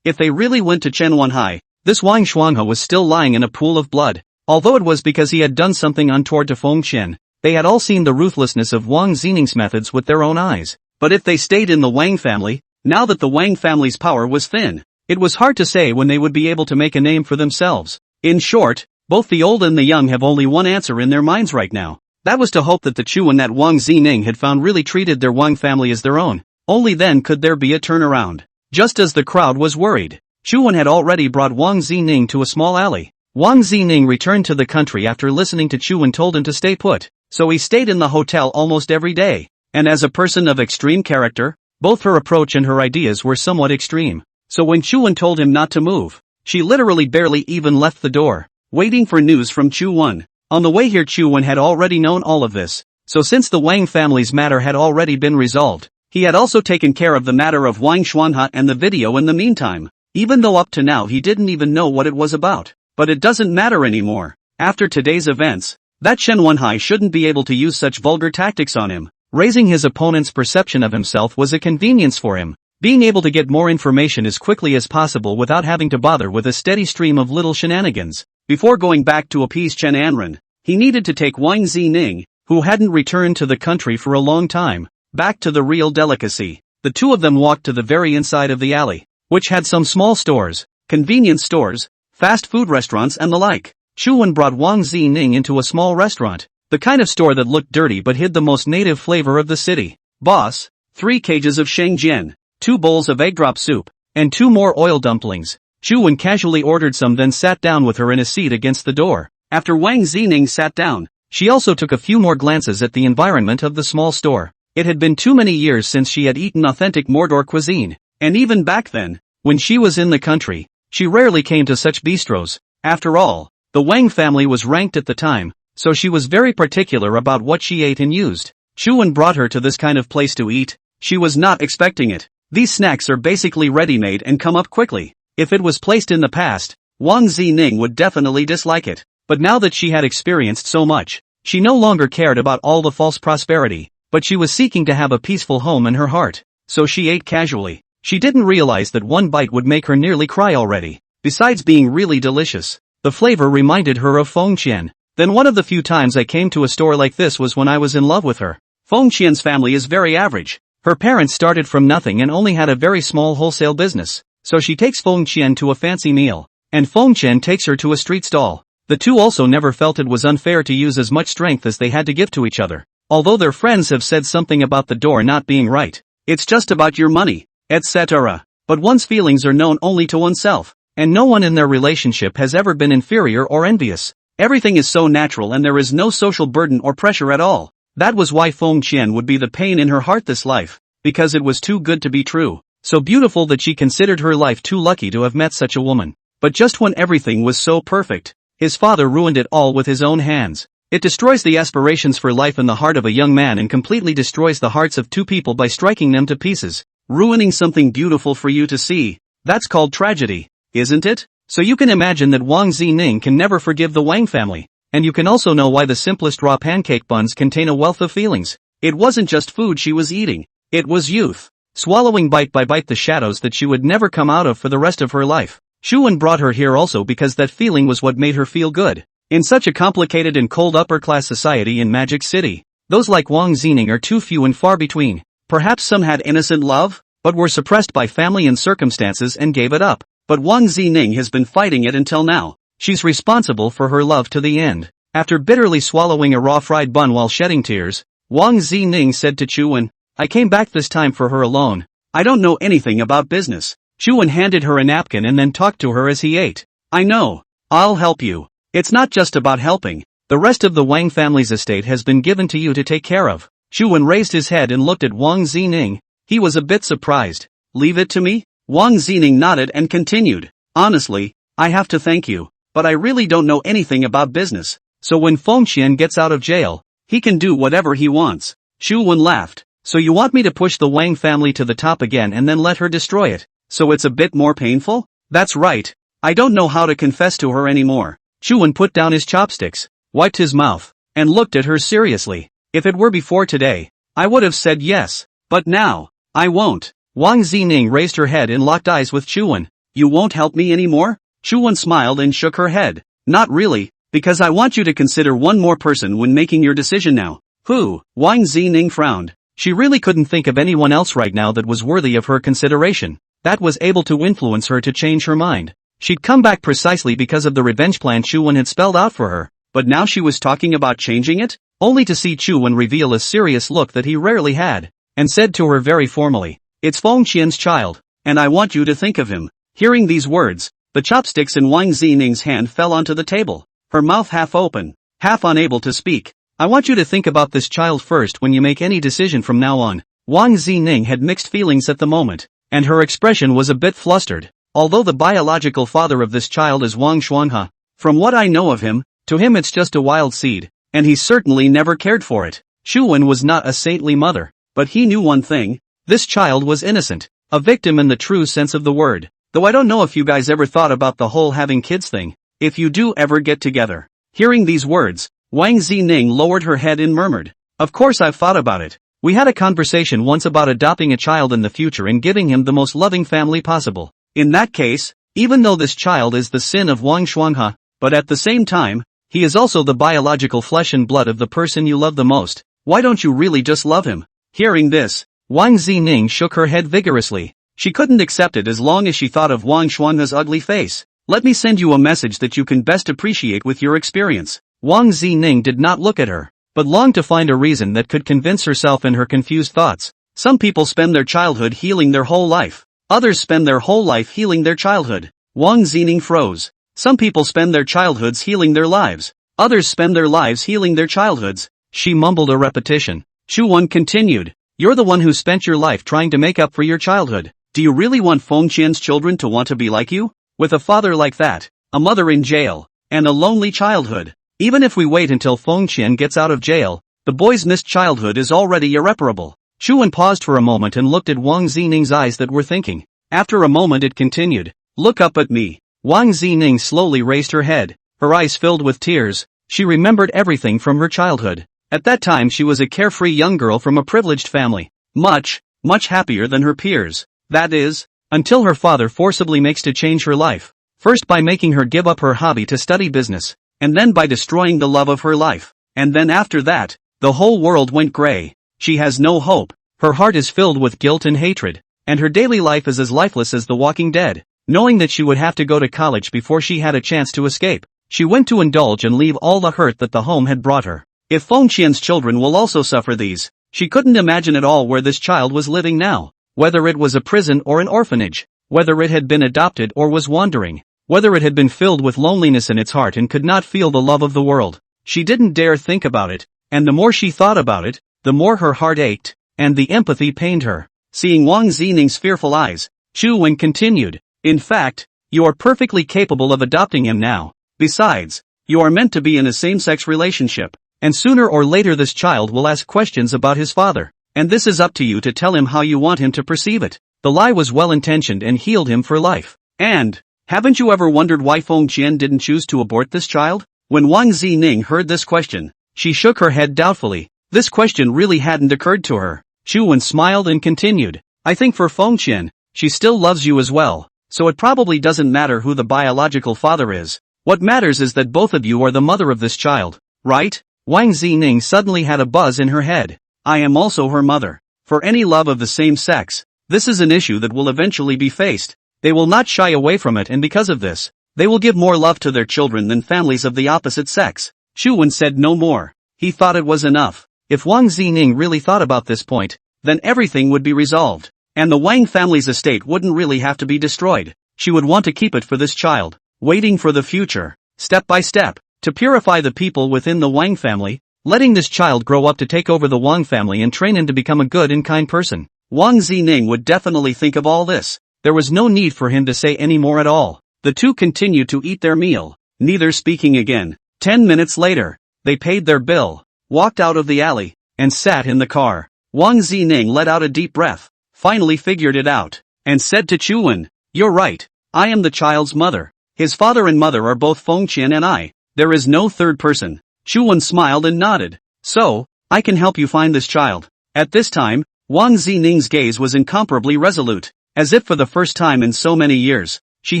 If they really went to Chen Wenhai, this Wang Shuanghe was still lying in a pool of blood. Although it was because he had done something untoward to Feng Qian, they had all seen the ruthlessness of Wang Xining's methods with their own eyes. But if they stayed in the Wang family, now that the Wang family's power was thin, it was hard to say when they would be able to make a name for themselves. In short, both the old and the young have only one answer in their minds right now. That was to hope that the Chuan that Wang Xining had found really treated their Wang family as their own. Only then could there be a turnaround. Just as the crowd was worried, Chuan had already brought Wang Xining to a small alley. Wang Xining returned to the country after listening to Chuan told him to stay put, so he stayed in the hotel almost every day. And as a person of extreme character, both her approach and her ideas were somewhat extreme. So when Chuan told him not to move, she literally barely even left the door, waiting for news from Chuan. On the way here Chuan had already known all of this, so since the Wang family's matter had already been resolved, he had also taken care of the matter of Wang Xuanhe and the video in the meantime, even though up to now he didn't even know what it was about. But it doesn't matter anymore. After today's events, that Chen Wenhai shouldn't be able to use such vulgar tactics on him. Raising his opponent's perception of himself was a convenience for him. Being able to get more information as quickly as possible without having to bother with a steady stream of little shenanigans. Before going back to appease Chen Anren, he needed to take Wang Zining, who hadn't returned to the country for a long time, back to the real delicacy. The two of them walked to the very inside of the alley, which had some small stores, convenience stores, fast food restaurants and the like. Chuan brought Wang Zining into a small restaurant, the kind of store that looked dirty but hid the most native flavor of the city. Boss, 3 cages of shengjian, 2 bowls of egg drop soup, and 2 more oil dumplings. Chuan casually ordered some then sat down with her in a seat against the door. After Wang Zining sat down, she also took a few more glances at the environment of the small store. It had been too many years since she had eaten authentic Mordor cuisine, and even back then, when she was in the country, she rarely came to such bistros. After all, the Wang family was ranked at the time, so she was very particular about what she ate and used. Chuan brought her to this kind of place to eat. She was not expecting it. These snacks are basically ready-made and come up quickly. If it was placed in the past, Wang Zining would definitely dislike it. But now that she had experienced so much, she no longer cared about all the false prosperity, but she was seeking to have a peaceful home in her heart. So she ate casually. She didn't realize that one bite would make her nearly cry already. Besides being really delicious, the flavor reminded her of Feng Qian. Then one of the few times I came to a store like this was when I was in love with her. Feng Qian's family is very average. Her parents started from nothing and only had a very small wholesale business. So she takes Feng Qian to a fancy meal, and Feng Qian takes her to a street stall. The two also never felt it was unfair to use as much strength as they had to give to each other. Although their friends have said something about the door not being right. It's just about your money, etc. But one's feelings are known only to oneself, and no one in their relationship has ever been inferior or envious. Everything is so natural and there is no social burden or pressure at all. That was why Feng Qian would be the pain in her heart this life, because it was too good to be true. So beautiful that she considered her life too lucky to have met such a woman. But just when everything was so perfect, his father ruined it all with his own hands. It destroys the aspirations for life in the heart of a young man and completely destroys the hearts of two people by striking them to pieces. Ruining something beautiful for you to see. That's called tragedy, isn't it? So you can imagine that Wang Zining can never forgive the Wang family. And you can also know why the simplest raw pancake buns contain a wealth of feelings. It wasn't just food she was eating. It was youth. Swallowing bite by bite the shadows that she would never come out of for the rest of her life. Chuan brought her here also because that feeling was what made her feel good. In such a complicated and cold upper-class society in Magic City, those like Wang Zining are too few and far between. Perhaps some had innocent love, but were suppressed by family and circumstances and gave it up. But Wang Zining has been fighting it until now. She's responsible for her love to the end. After bitterly swallowing a raw fried bun while shedding tears, Wang Zining said to Chuan, I came back this time for her alone. I don't know anything about business. Chuan handed her a napkin and then talked to her as he ate. I know. I'll help you. It's not just about helping. The rest of the Wang family's estate has been given to you to take care of. Chuan raised his head and looked at Wang Zining. He was a bit surprised. Leave it to me? Wang Zining nodded and continued. Honestly, I have to thank you, but I really don't know anything about business, so when Fengqian gets out of jail, he can do whatever he wants. Shu Wen laughed. So you want me to push the Wang family to the top again and then let her destroy it, so it's a bit more painful? That's right. I don't know how to confess to her anymore. Shu Wen put down his chopsticks, wiped his mouth, and looked at her seriously. If it were before today, I would have said yes, but now, I won't. Wang Zining raised her head and locked eyes with Shu Wen. You won't help me anymore? Shu Wen smiled and shook her head. Not really, because I want you to consider one more person when making your decision now. Who? Wang Zining frowned. She really couldn't think of anyone else right now that was worthy of her consideration, that was able to influence her to change her mind. She'd come back precisely because of the revenge plan Shu Wen had spelled out for her, but now she was talking about changing it? Only to see Shu Wen reveal a serious look that he rarely had, and said to her very formally, "It's Fengqian's child, and I want you to think of him." Hearing these words, the chopsticks in Wang Zining's hand fell onto the table, her mouth half open, half unable to speak. I want you to think about this child first when you make any decision from now on. Wang Zining had mixed feelings at the moment, and her expression was a bit flustered. Although the biological father of this child is Wang Xuanhe, from what I know of him, to him it's just a wild seed, and he certainly never cared for it. Shu Wen was not a saintly mother, but he knew one thing, this child was innocent, a victim in the true sense of the word. Though I don't know if you guys ever thought about the whole having kids thing, if you do ever get together. Hearing these words, Wang Zining lowered her head and murmured, "Of course I've thought about it. We had a conversation once about adopting a child in the future and giving him the most loving family possible. In that case, even though this child is the sin of Wang Xuanhe, but at the same time, he is also the biological flesh and blood of the person you love the most. Why don't you really just love him?" Hearing this, Wang Zining shook her head vigorously. She couldn't accept it as long as she thought of Wang Xuanhe's ugly face. "Let me send you a message that you can best appreciate with your experience." Wang Zining did not look at her, but longed to find a reason that could convince herself in her confused thoughts. Some people spend their childhood healing their whole life. Others spend their whole life healing their childhood. Wang Zining froze. Some people spend their childhoods healing their lives. Others spend their lives healing their childhoods. She mumbled a repetition. Shu Wen continued. "You're the one who spent your life trying to make up for your childhood. Do you really want Fengqian's children to want to be like you? With a father like that, a mother in jail, and a lonely childhood? Even if we wait until Fengqian gets out of jail, the boy's missed childhood is already irreparable." Shu Wen paused for a moment and looked at Wang Zining's eyes that were thinking. After a moment it continued. "Look up at me." Wang Zining slowly raised her head, her eyes filled with tears. She remembered everything from her childhood. At that time she was a carefree young girl from a privileged family, much happier than her peers. That is, until her father forcibly makes to change her life. First by making her give up her hobby to study business, and then by destroying the love of her life. And then after that, the whole world went gray. She has no hope, her heart is filled with guilt and hatred, and her daily life is as lifeless as the walking dead. Knowing that she would have to go to college before she had a chance to escape, she went to indulge and leave all the hurt that the home had brought her. If Fengqian's children will also suffer these, she couldn't imagine at all where this child was living now. Whether it was a prison or an orphanage, whether it had been adopted or was wandering, whether it had been filled with loneliness in its heart and could not feel the love of the world. She didn't dare think about it, and the more she thought about it, the more her heart ached, and the empathy pained her. Seeing Wang Zining's fearful eyes, Shu Wen continued, "In fact, you are perfectly capable of adopting him now. Besides, you are meant to be in a same-sex relationship, and sooner or later this child will ask questions about his father, and this is up to you to tell him how you want him to perceive it." The lie was well-intentioned and healed him for life. "And, haven't you ever wondered why Fengqian didn't choose to abort this child?" When Wang Zining heard this question, she shook her head doubtfully. This question really hadn't occurred to her. Shu Wen smiled and continued, "I think for Fengqian, she still loves you as well, so it probably doesn't matter who the biological father is. What matters is that both of you are the mother of this child, right?" Wang Zining suddenly had a buzz in her head. "I am also her mother. For any love of the same sex, this is an issue that will eventually be faced. They will not shy away from it, and because of this, they will give more love to their children than families of the opposite sex." Shu Wen said no more. He thought it was enough. If Wang Zining really thought about this point, then everything would be resolved, and the Wang family's estate wouldn't really have to be destroyed. She would want to keep it for this child, waiting for the future, step by step, to purify the people within the Wang family, letting this child grow up to take over the Wang family and train him to become a good and kind person. Wang Zining would definitely think of all this. There was no need for him to say any more at all. The two continued to eat their meal, neither speaking again. 10 minutes later, they paid their bill, walked out of the alley, and sat in the car. Wang Zining let out a deep breath, finally figured it out, and said to Chuwen, "You're right, I am the child's mother. His father and mother are both Fengqian and I. There is no third person." Chuwen smiled and nodded. "So, I can help you find this child." At this time, Wang Zining's gaze was incomparably resolute, as if for the first time in so many years, she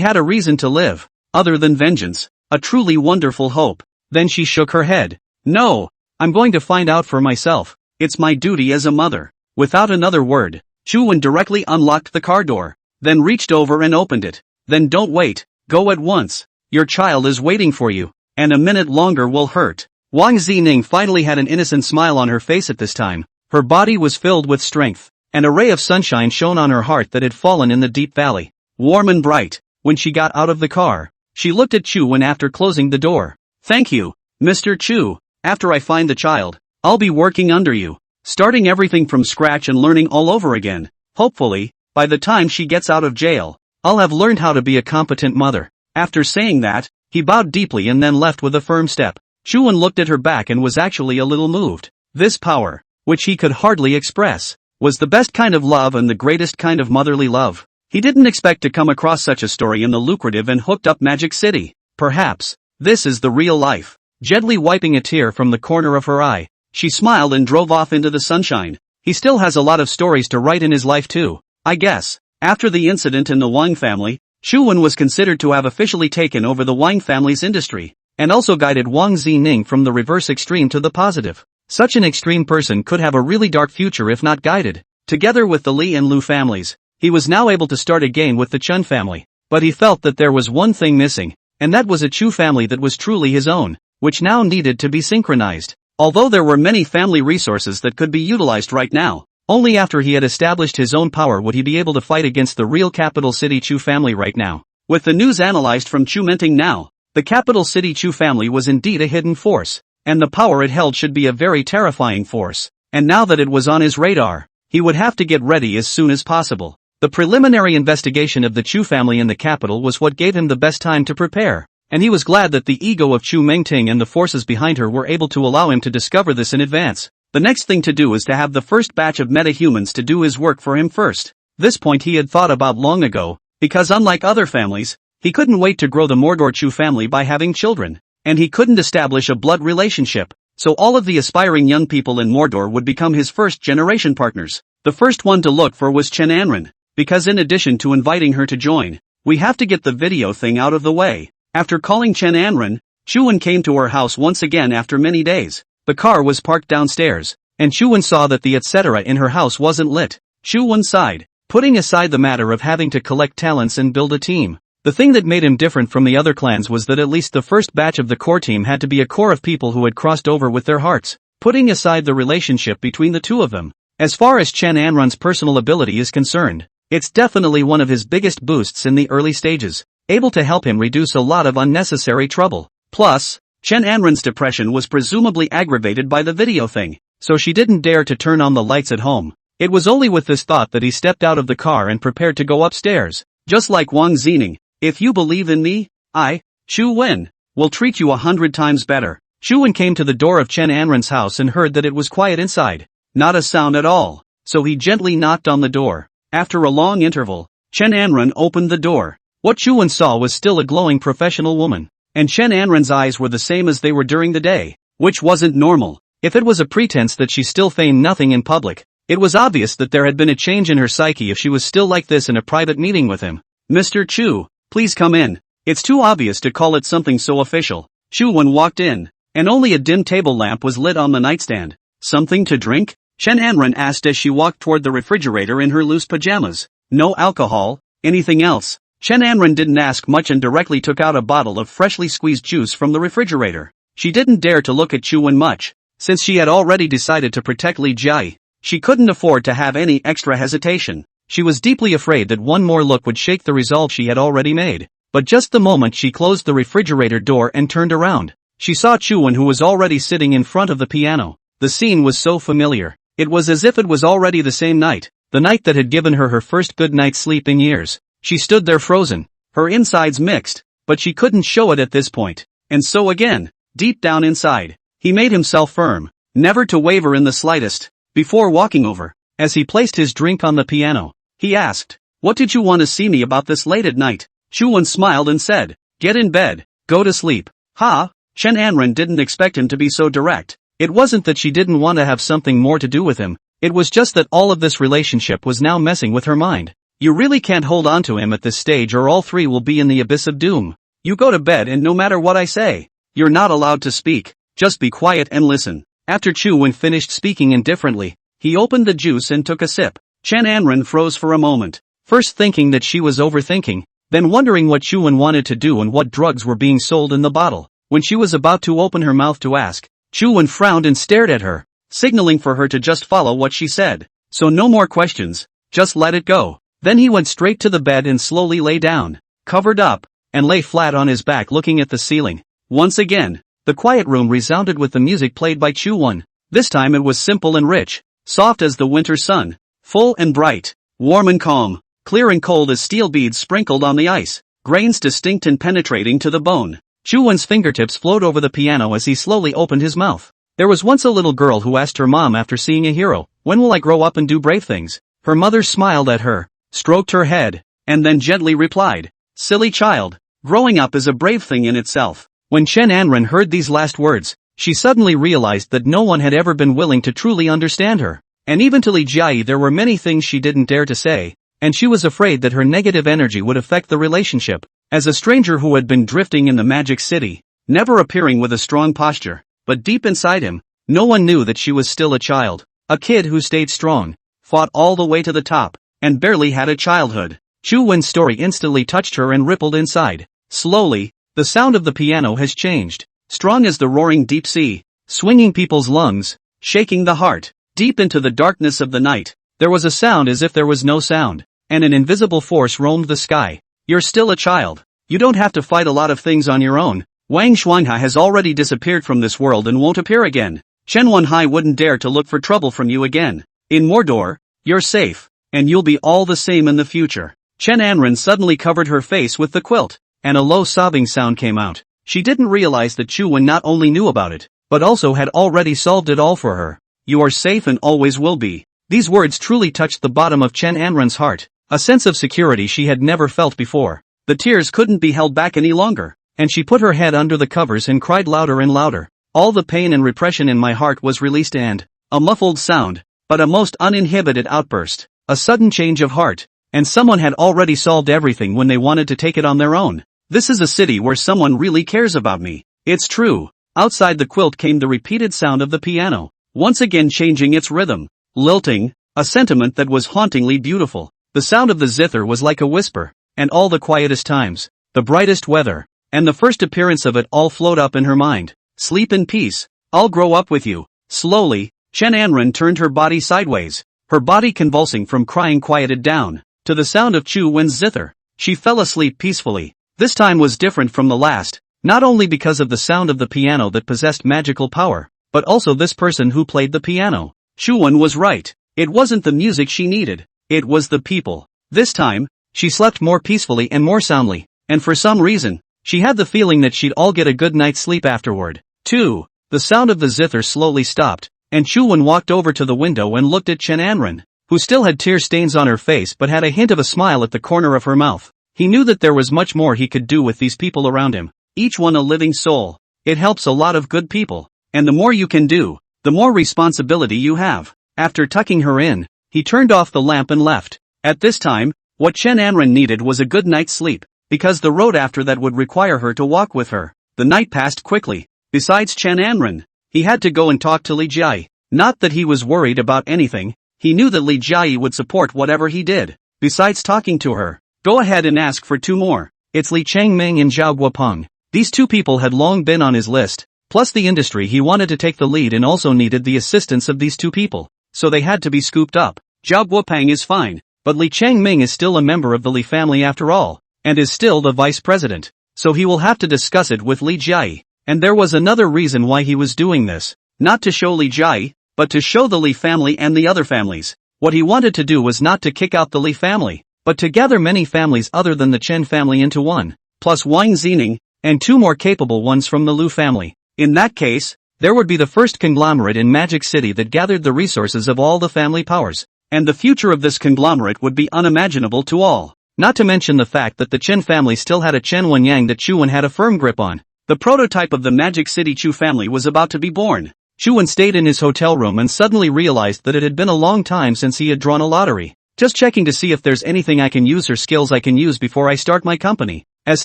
had a reason to live, other than vengeance, a truly wonderful hope. Then she shook her head. "No, I'm going to find out for myself. It's my duty as a mother." Without another word, Chuwen directly unlocked the car door, then reached over and opened it. "Then don't wait, go at once. Your child is waiting for you, and a minute longer will hurt." Wang Zining finally had an innocent smile on her face at this time. Her body was filled with strength, and a ray of sunshine shone on her heart that had fallen in the deep valley, warm and bright. When she got out of the car, she looked at Chuwen after closing the door. "Thank you, Mr. Chu. After I find the child, I'll be working under you, starting everything from scratch and learning all over again. Hopefully, by the time she gets out of jail, I'll have learned how to be a competent mother." After saying that, he bowed deeply and then left with a firm step. Chuwen looked at her back and was actually a little moved. This power, which he could hardly express, was the best kind of love and the greatest kind of motherly love. He didn't expect to come across such a story in the lucrative and hooked-up Magic City. Perhaps, this is the real life. Gently wiping a tear from the corner of her eye, she smiled and drove off into the sunshine. He still has a lot of stories to write in his life too, I guess. After the incident in the Wang family, Chuwen was considered to have officially taken over the Wang family's industry, and also guided Wang Zining from the reverse extreme to the positive. Such an extreme person could have a really dark future if not guided. Together with the Li and Lu families, he was now able to start again with the Chun family. But he felt that there was one thing missing, and that was a Chu family that was truly his own, which now needed to be synchronized. Although there were many family resources that could be utilized right now, only after he had established his own power would he be able to fight against the real capital city Chu family right now. With the news analyzed from Chu Menting now, the capital city Chu family was indeed a hidden force, and the power it held should be a very terrifying force. And now that it was on his radar, he would have to get ready as soon as possible. The preliminary investigation of the Chu family in the capital was what gave him the best time to prepare, and he was glad that the ego of Chu Mengting and the forces behind her were able to allow him to discover this in advance. The next thing to do is to have the first batch of meta-humans to do his work for him first. This point he had thought about long ago, because unlike other families, he couldn't wait to grow the Mordor Chu family by having children, and he couldn't establish a blood relationship, so all of the aspiring young people in Mordor would become his first-generation partners. The first one to look for was Chen Anren, because in addition to inviting her to join, we have to get the video thing out of the way. After calling Chen Anren, Chuwen came to her house once again after many days. The car was parked downstairs, and Chuwen saw that the etc. in her house wasn't lit. Chuwen sighed, putting aside the matter of having to collect talents and build a team. The thing that made him different from the other clans was that at least the first batch of the core team had to be a core of people who had crossed over with their hearts, putting aside the relationship between the two of them. As far as Chen Anren's personal ability is concerned, it's definitely one of his biggest boosts in the early stages, able to help him reduce a lot of unnecessary trouble. Plus, Chen Anren's depression was presumably aggravated by the video thing, so she didn't dare to turn on the lights at home. It was only with this thought that he stepped out of the car and prepared to go upstairs. Just like Wang Zining, if you believe in me, I, Chu Wen, will treat you 100 times better. Chuwen came to the door of Chen Anren's house and heard that it was quiet inside. Not a sound at all, so he gently knocked on the door. After a long interval, Chen Anren opened the door. What Chuwen saw was still a glowing professional woman, and Chen Anren's eyes were the same as they were during the day, which wasn't normal. If it was a pretense that she still feigned nothing in public, it was obvious that there had been a change in her psyche if she was still like this in a private meeting with him. "Mr. Chu, please come in. It's too obvious to call it something so official." Chuwen walked in, and only a dim table lamp was lit on the nightstand. "Something to drink?" Chen Anren asked as she walked toward the refrigerator in her loose pajamas. "No alcohol, anything else?" Chen Anren didn't ask much and directly took out a bottle of freshly squeezed juice from the refrigerator. She didn't dare to look at Chuwen much, since she had already decided to protect Li Jie. She couldn't afford to have any extra hesitation. She was deeply afraid that one more look would shake the resolve she had already made. But just the moment she closed the refrigerator door and turned around, she saw Chuwen, who was already sitting in front of the piano. The scene was so familiar. It was as if it was already the same night, the night that had given her her first good night's sleep in years. She stood there frozen, her insides mixed, but she couldn't show it at this point. And so again, deep down inside, he made himself firm, never to waver in the slightest. Before walking over, as he placed his drink on the piano, he asked, "What did you want to see me about this late at night?" Chuwon smiled and said, "Get in bed, go to sleep." Ha! Chen Anren didn't expect him to be so direct. It wasn't that she didn't want to have something more to do with him, it was just that all of this relationship was now messing with her mind. You really can't hold on to him at this stage or all three will be in the abyss of doom. You go to bed and no matter what I say, you're not allowed to speak, just be quiet and listen. After Chuwon finished speaking indifferently, he opened the juice and took a sip. Chen Anren froze for a moment, first thinking that she was overthinking, then wondering what Chuwon wanted to do and what drugs were being sold in the bottle. When she was about to open her mouth to ask, Chuwon frowned and stared at her, signaling for her to just follow what she said. So no more questions, just let it go. Then he went straight to the bed and slowly lay down, covered up, and lay flat on his back looking at the ceiling. Once again, the quiet room resounded with the music played by Chuwon. This time it was simple and rich, soft as the winter sun, full and bright, warm and calm, clear and cold as steel beads sprinkled on the ice, grains distinct and penetrating to the bone. Chuwon's fingertips flowed over the piano as he slowly opened his mouth. There was once a little girl who asked her mom after seeing a hero, "When will I grow up and do brave things?" Her mother smiled at her, stroked her head, and then gently replied, "Silly child, growing up is a brave thing in itself." When Chen Anren heard these last words, she suddenly realized that no one had ever been willing to truly understand her. And even to Li Jiayi there were many things she didn't dare to say, and she was afraid that her negative energy would affect the relationship. As a stranger who had been drifting in the magic city, never appearing with a strong posture, but deep inside him, no one knew that she was still a child, a kid who stayed strong, fought all the way to the top, and barely had a childhood. Chuwon's story instantly touched her and rippled inside. Slowly, the sound of the piano has changed, strong as the roaring deep sea, swinging people's lungs, shaking the heart. Deep into the darkness of the night, there was a sound as if there was no sound, and an invisible force roamed the sky. You're still a child. You don't have to fight a lot of things on your own. Wang Xuanhai has already disappeared from this world and won't appear again. Chen Wenhai wouldn't dare to look for trouble from you again. In Mordor, you're safe, and you'll be all the same in the future. Chen Anren suddenly covered her face with the quilt, and a low sobbing sound came out. She didn't realize that Chuwon not only knew about it, but also had already solved it all for her. You are safe and always will be. These words truly touched the bottom of Chen Anren's heart, a sense of security she had never felt before. The tears couldn't be held back any longer, and she put her head under the covers and cried louder and louder. All the pain and repression in my heart was released and, a muffled sound, but a most uninhibited outburst, a sudden change of heart, and someone had already solved everything when they wanted to take it on their own. This is a city where someone really cares about me. It's true. Outside the quilt came the repeated sound of the piano, once again changing its rhythm, lilting, a sentiment that was hauntingly beautiful. The sound of the zither was like a whisper, and all the quietest times, the brightest weather, and the first appearance of it all flowed up in her mind. Sleep in peace, I'll grow up with you. Slowly, Chen Anren turned her body sideways, her body convulsing from crying quieted down, to the sound of Chuwon's zither. She fell asleep peacefully. This time was different from the last, not only because of the sound of the piano that possessed magical power, but also this person who played the piano. Chuwon was right. It wasn't the music she needed. It was the people. This time, she slept more peacefully and more soundly, and for some reason, she had the feeling that she'd all get a good night's sleep afterward. 2. The sound of the zither slowly stopped, and Chuwon walked over to the window and looked at Chen Anren, who still had tear stains on her face but had a hint of a smile at the corner of her mouth. He knew that there was much more he could do with these people around him, each one a living soul. It helps a lot of good people, and the more you can do, the more responsibility you have. After tucking her in, he turned off the lamp and left. At this time, what Chen Anren needed was a good night's sleep, because the road after that would require her to walk with her. The night passed quickly. Besides Chen Anren, he had to go and talk to Li Jiayi. Not that he was worried about anything, he knew that Li Jiayi would support whatever he did. Besides talking to her, go ahead and ask for 2 more. It's Li Changming and Zhao Guopeng. These 2 people had long been on his list, plus the industry he wanted to take the lead and also needed the assistance of these 2 people, so they had to be scooped up. Zhao Guopeng is fine, but Li Changming is still a member of the Li family after all, and is still the vice president, so he will have to discuss it with Li Jiayi. And there was another reason why he was doing this, not to show Li Jiayi, but to show the Li family and the other families. What he wanted to do was not to kick out the Li family, but to gather many families other than the Chen family into one, plus Wang Zining, and 2 more capable ones from the Lu family. In that case, there would be the first conglomerate in Magic City that gathered the resources of all the family powers, and the future of this conglomerate would be unimaginable to all. Not to mention the fact that the Chen family still had a Chen Wenyang that Chu Wen had a firm grip on. The prototype of the Magic City Chu family was about to be born. Chu Wen stayed in his hotel room and suddenly realized that it had been a long time since he had drawn a lottery. Just checking to see if there's anything I can use or skills I can use before I start my company. As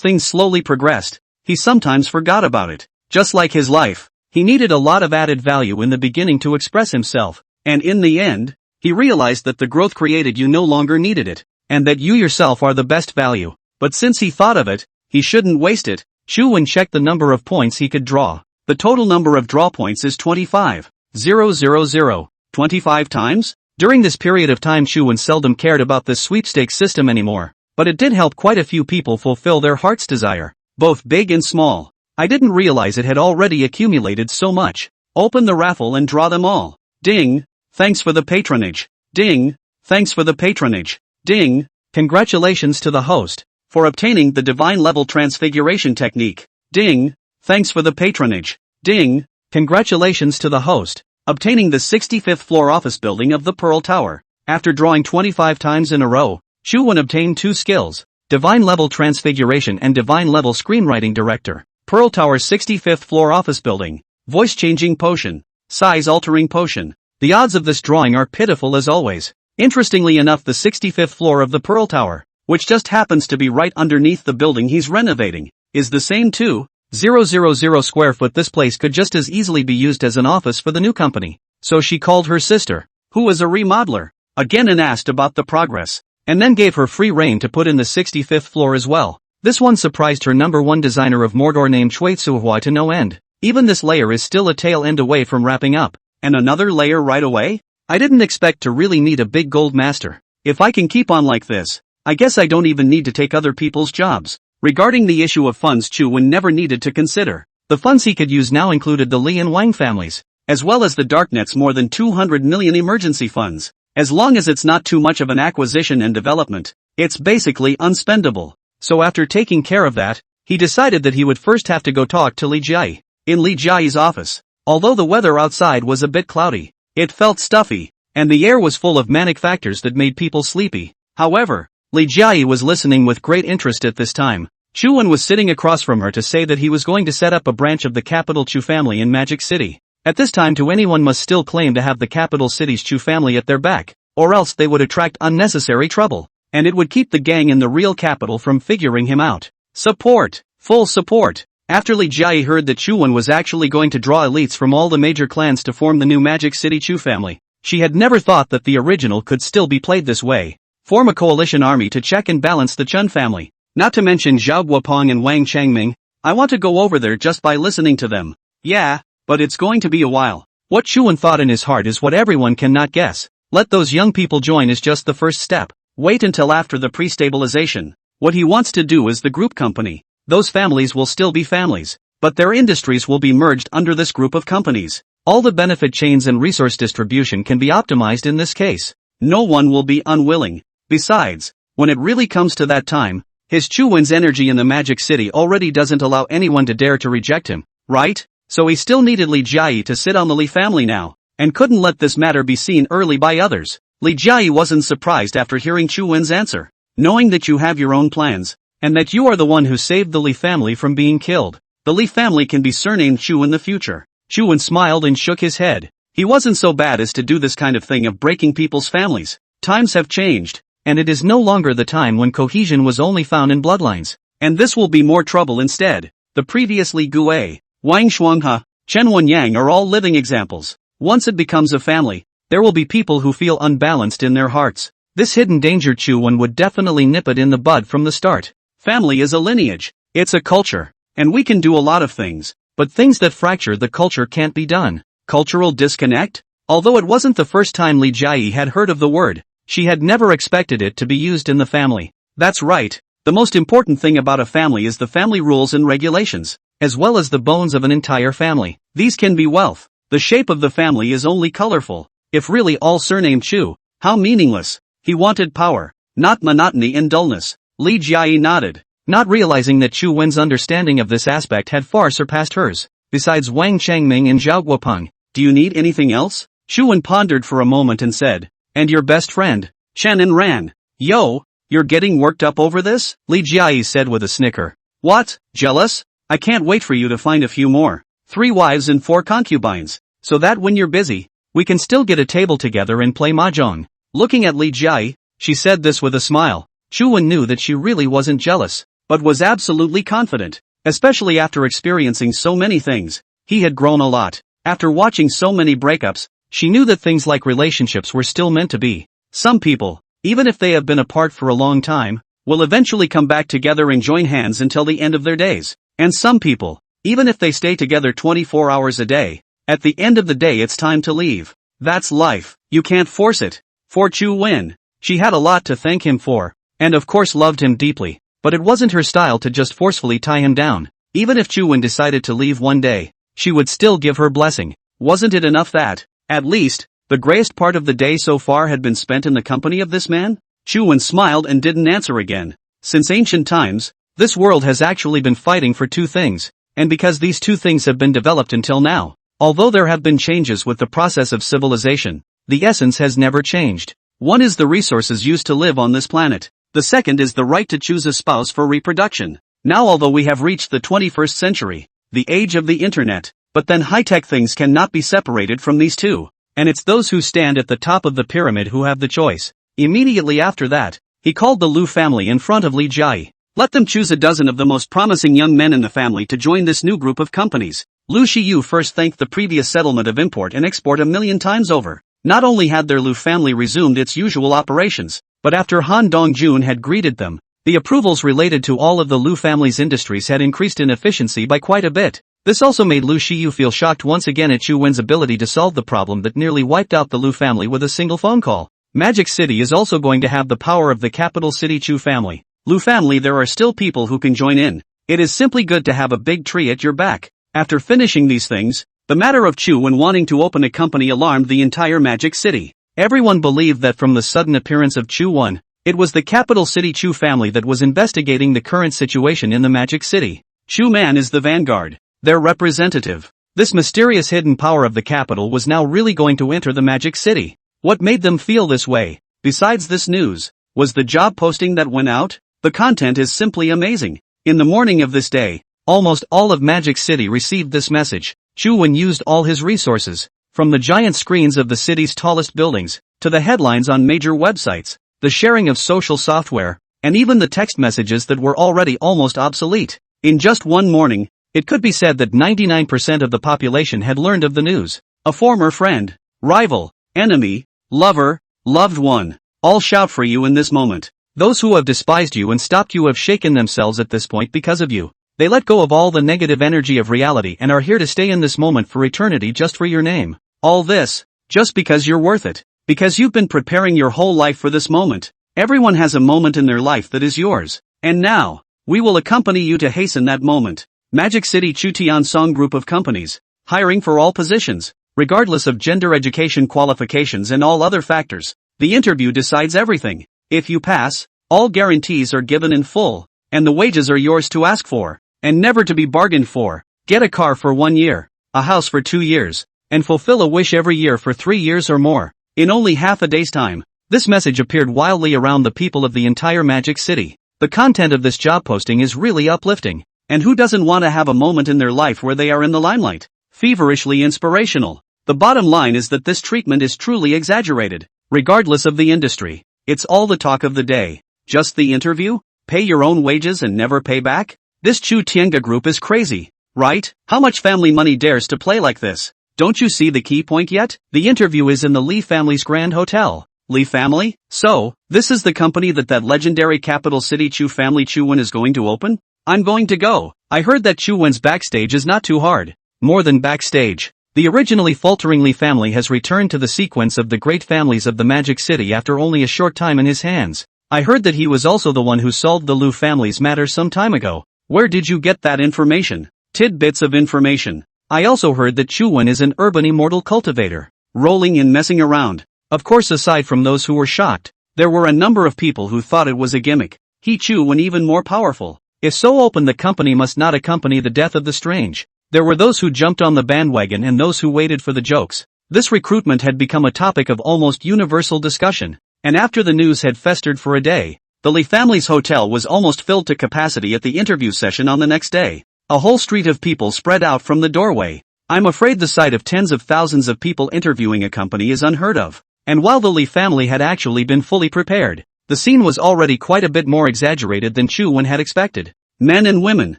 things slowly progressed, he sometimes forgot about it. Just like his life, he needed a lot of added value in the beginning to express himself, and in the end, he realized that the growth created you no longer needed it, and that you yourself are the best value. But since he thought of it, he shouldn't waste it. Chu Wen checked the number of points he could draw. The total number of draw points is 25. 000. 25 times? During this period of time Chu Wen seldom cared about this sweepstakes system anymore, but it did help quite a few people fulfill their heart's desire, both big and small. I didn't realize it had already accumulated so much. Open the raffle and draw them all. Ding! Thanks for the patronage. Ding! Thanks for the patronage. Ding! Congratulations to the host for obtaining the divine level transfiguration technique. Ding! Thanks for the patronage. Ding! Congratulations to the host obtaining the 65th floor office building of the Pearl Tower. After drawing 25 times in a row, Chu Wen obtained 2 skills, Divine Level Transfiguration and Divine Level Screenwriting Director. Pearl Tower 65th floor office building. Voice changing potion. Size altering potion. The odds of this drawing are pitiful as always. Interestingly enough, the 65th floor of the Pearl Tower, which just happens to be right underneath the building he's renovating, is the same too. 000 square foot. This place could just as easily be used as an office for the new company. So she called her sister, who was a remodeler, again and asked about the progress, and then gave her free rein to put in the 65th floor as well. This one surprised her number 1 designer of Mordor named Shui Tsuhua to no end. Even this layer is still a tail end away from wrapping up. And another layer right away? I didn't expect to really need a big gold master. If I can keep on like this, I guess I don't even need to take other people's jobs. Regarding the issue of funds, Chu Wen never needed to consider. The funds he could use now included the Li and Wang families, as well as the Darknet's more than 200 million emergency funds. As long as it's not too much of an acquisition and development, it's basically unspendable. So after taking care of that, he decided that he would first have to go talk to Li Jiayi. In Li Jiayi's office, although the weather outside was a bit cloudy, it felt stuffy, and the air was full of manic factors that made people sleepy. However, Li Jiayi was listening with great interest at this time. Chu Wen was sitting across from her to say that he was going to set up a branch of the capital Chu family in Magic City. At this time anyone must still claim to have the capital city's Chu family at their back, or else they would attract unnecessary trouble, and it would keep the gang in the real capital from figuring him out. Support! Full support! After Li Jiayi heard that Chu Wen was actually going to draw elites from all the major clans to form the new Magic City Chu family, she had never thought that the original could still be played this way. Form a coalition army to check and balance the Chen family. Not to mention Zhao Guopong and Wang Changming. I want to go over there just by listening to them. Yeah, but it's going to be a while. What Chu Wen thought in his heart is what everyone cannot guess. Let those young people join is just the first step. Wait until after the pre-stabilization. What he wants to do is the group company. Those families will still be families, but their industries will be merged under this group of companies. All the benefit chains and resource distribution can be optimized in this case. No one will be unwilling. Besides, when it really comes to that time, his Chu Wen's energy in the Magic City already doesn't allow anyone to dare to reject him, right? So he still needed Li Jiayi to sit on the Li family now, and couldn't let this matter be seen early by others. Li Jiayi wasn't surprised after hearing Chu Wen's answer. Knowing that you have your own plans, and that you are the one who saved the Li family from being killed, the Li family can be surnamed Chu in the future. Chu Wen smiled and shook his head. He wasn't so bad as to do this kind of thing of breaking people's families. Times have changed, and it is no longer the time when cohesion was only found in bloodlines. And this will be more trouble instead. The previous Li Guo, Wang Shuanghe, Chen Wenyang are all living examples. Once it becomes a family, there will be people who feel unbalanced in their hearts. This hidden danger Chu Wen would definitely nip it in the bud from the start. Family is a lineage. It's a culture. And we can do a lot of things. But things that fracture the culture can't be done. Cultural disconnect? Although it wasn't the first time Li Jiayi had heard of the word, she had never expected it to be used in the family. That's right. The most important thing about a family is the family rules and regulations, as well as the bones of an entire family. These can be wealth. The shape of the family is only colorful. If really all surnamed Chu, how meaningless. He wanted power. not monotony and dullness. Li Jiayi nodded, not realizing that Chu Wen's understanding of this aspect had far surpassed hers. Besides Wang Changming and Zhao Guopeng, do you need anything else? Chu Wen pondered for a moment and said, and your best friend, Chen and Ran. Yo, you're getting worked up over this? Li Jiayi said with a snicker. What, jealous? I can't wait for you to find a few more. 3 wives and 4 concubines, so that when you're busy, we can still get a table together and play mahjong. Looking at Li Jiayi, she said this with a smile. Chu Wen knew that she really wasn't jealous, but was absolutely confident, especially after experiencing so many things. He had grown a lot. After watching so many breakups, she knew that things like relationships were still meant to be. Some people, even if they have been apart for a long time, will eventually come back together and join hands until the end of their days. And some people, even if they stay together 24 hours a day, at the end of the day it's time to leave. That's life. You can't force it. For Chu Wen, she had a lot to thank him for, and of course loved him deeply, but it wasn't her style to just forcefully tie him down. Even if Chu Wen decided to leave one day, she would still give her blessing. Wasn't it enough that, at least, the grayest part of the day so far had been spent in the company of this man? Chu Wen smiled and didn't answer again. Since ancient times, this world has actually been fighting for 2 things, and because these 2 things have been developed until now, although there have been changes with the process of civilization, the essence has never changed. One is the resources used to live on this planet. The second is the right to choose a spouse for reproduction. Now although we have reached the 21st century, the age of the internet, but then high-tech things cannot be separated from these 2. And it's those who stand at the top of the pyramid who have the choice. Immediately after that, he called the Lu family in front of Li Jiayi. Let them choose a dozen of the most promising young men in the family to join this new group of companies. Lu Shiyu first thanked the previous settlement of import and export 1,000,000 times over. Not only had their Lu family resumed its usual operations, but after Han Dongjun had greeted them, the approvals related to all of the Lu family's industries had increased in efficiency by quite a bit. This also made Lu Shiyu feel shocked once again at Chu Wen's ability to solve the problem that nearly wiped out the Lu family with a single phone call. Magic City is also going to have the power of the capital city Chu family. Lu family, there are still people who can join in. It is simply good to have a big tree at your back. After finishing these things, the matter of Chu Wen wanting to open a company alarmed the entire Magic City. Everyone believed that from the sudden appearance of Chu Wen, it was the capital city Chu family that was investigating the current situation in the Magic City. Chu Man is the vanguard, their representative. This mysterious hidden power of the capital was now really going to enter the Magic City. What made them feel this way, besides this news, was the job posting that went out. The content is simply amazing. In the morning of this day, almost all of Magic City received this message. Chu Wen used all his resources, from the giant screens of the city's tallest buildings, to the headlines on major websites, the sharing of social software, and even the text messages that were already almost obsolete. In just one morning, it could be said that 99% of the population had learned of the news. A former friend, rival, enemy, lover, loved one, all shout for you in this moment. Those who have despised you and stopped you have shaken themselves at this point because of you. They let go of all the negative energy of reality and are here to stay in this moment for eternity just for your name. All this, just because you're worth it. Because you've been preparing your whole life for this moment. Everyone has a moment in their life that is yours. And now, we will accompany you to hasten that moment. Magic City Chutian Song Group of Companies. Hiring for all positions, regardless of gender, education qualifications and all other factors. The interview decides everything. If you pass, all guarantees are given in full, and the wages are yours to ask for, and never to be bargained for. Get a car for 1 year, a house for 2 years, and fulfill a wish every year for 3 years or more. In only half a day's time, this message appeared wildly around the people of the entire Magic City. The content of this job posting is really uplifting, and who doesn't want to have a moment in their life where they are in the limelight? Feverishly inspirational. The bottom line is that this treatment is truly exaggerated, regardless of the industry. It's all the talk of the day. Just the interview? Pay your own wages and never pay back? This Chu Tiange group is crazy, right? How much family money dares to play like this? Don't you see the key point yet? The interview is in the Li family's Grand Hotel. Li family? So, this is the company that legendary capital city Chu family Chu Wen is going to open? I'm going to go. I heard that Chu Wen's backstage is not too hard. More than backstage. The originally faltering Li family has returned to the sequence of the great families of the Magic City after only a short time in his hands. I heard that he was also the one who solved the Lu family's matter some time ago. Where did you get that information? Tidbits of information. I also heard that Chu Wen is an urban immortal cultivator, rolling and messing around. Of course, aside from those who were shocked, There were a number of people who thought it was a gimmick. He Chu when even more powerful. If so open the company must not accompany the death of the strange. There were those who jumped on the bandwagon and those who waited for the jokes. This recruitment had become a topic of almost universal discussion. And after the news had festered for a day, the Lee family's hotel was almost filled to capacity at the interview session on the next day. A whole street of people spread out from the doorway. I'm afraid the sight of tens of thousands of people interviewing a company is unheard of. And while the Lee family had actually been fully prepared, the scene was already quite a bit more exaggerated than Chu Wen had expected. Men and women,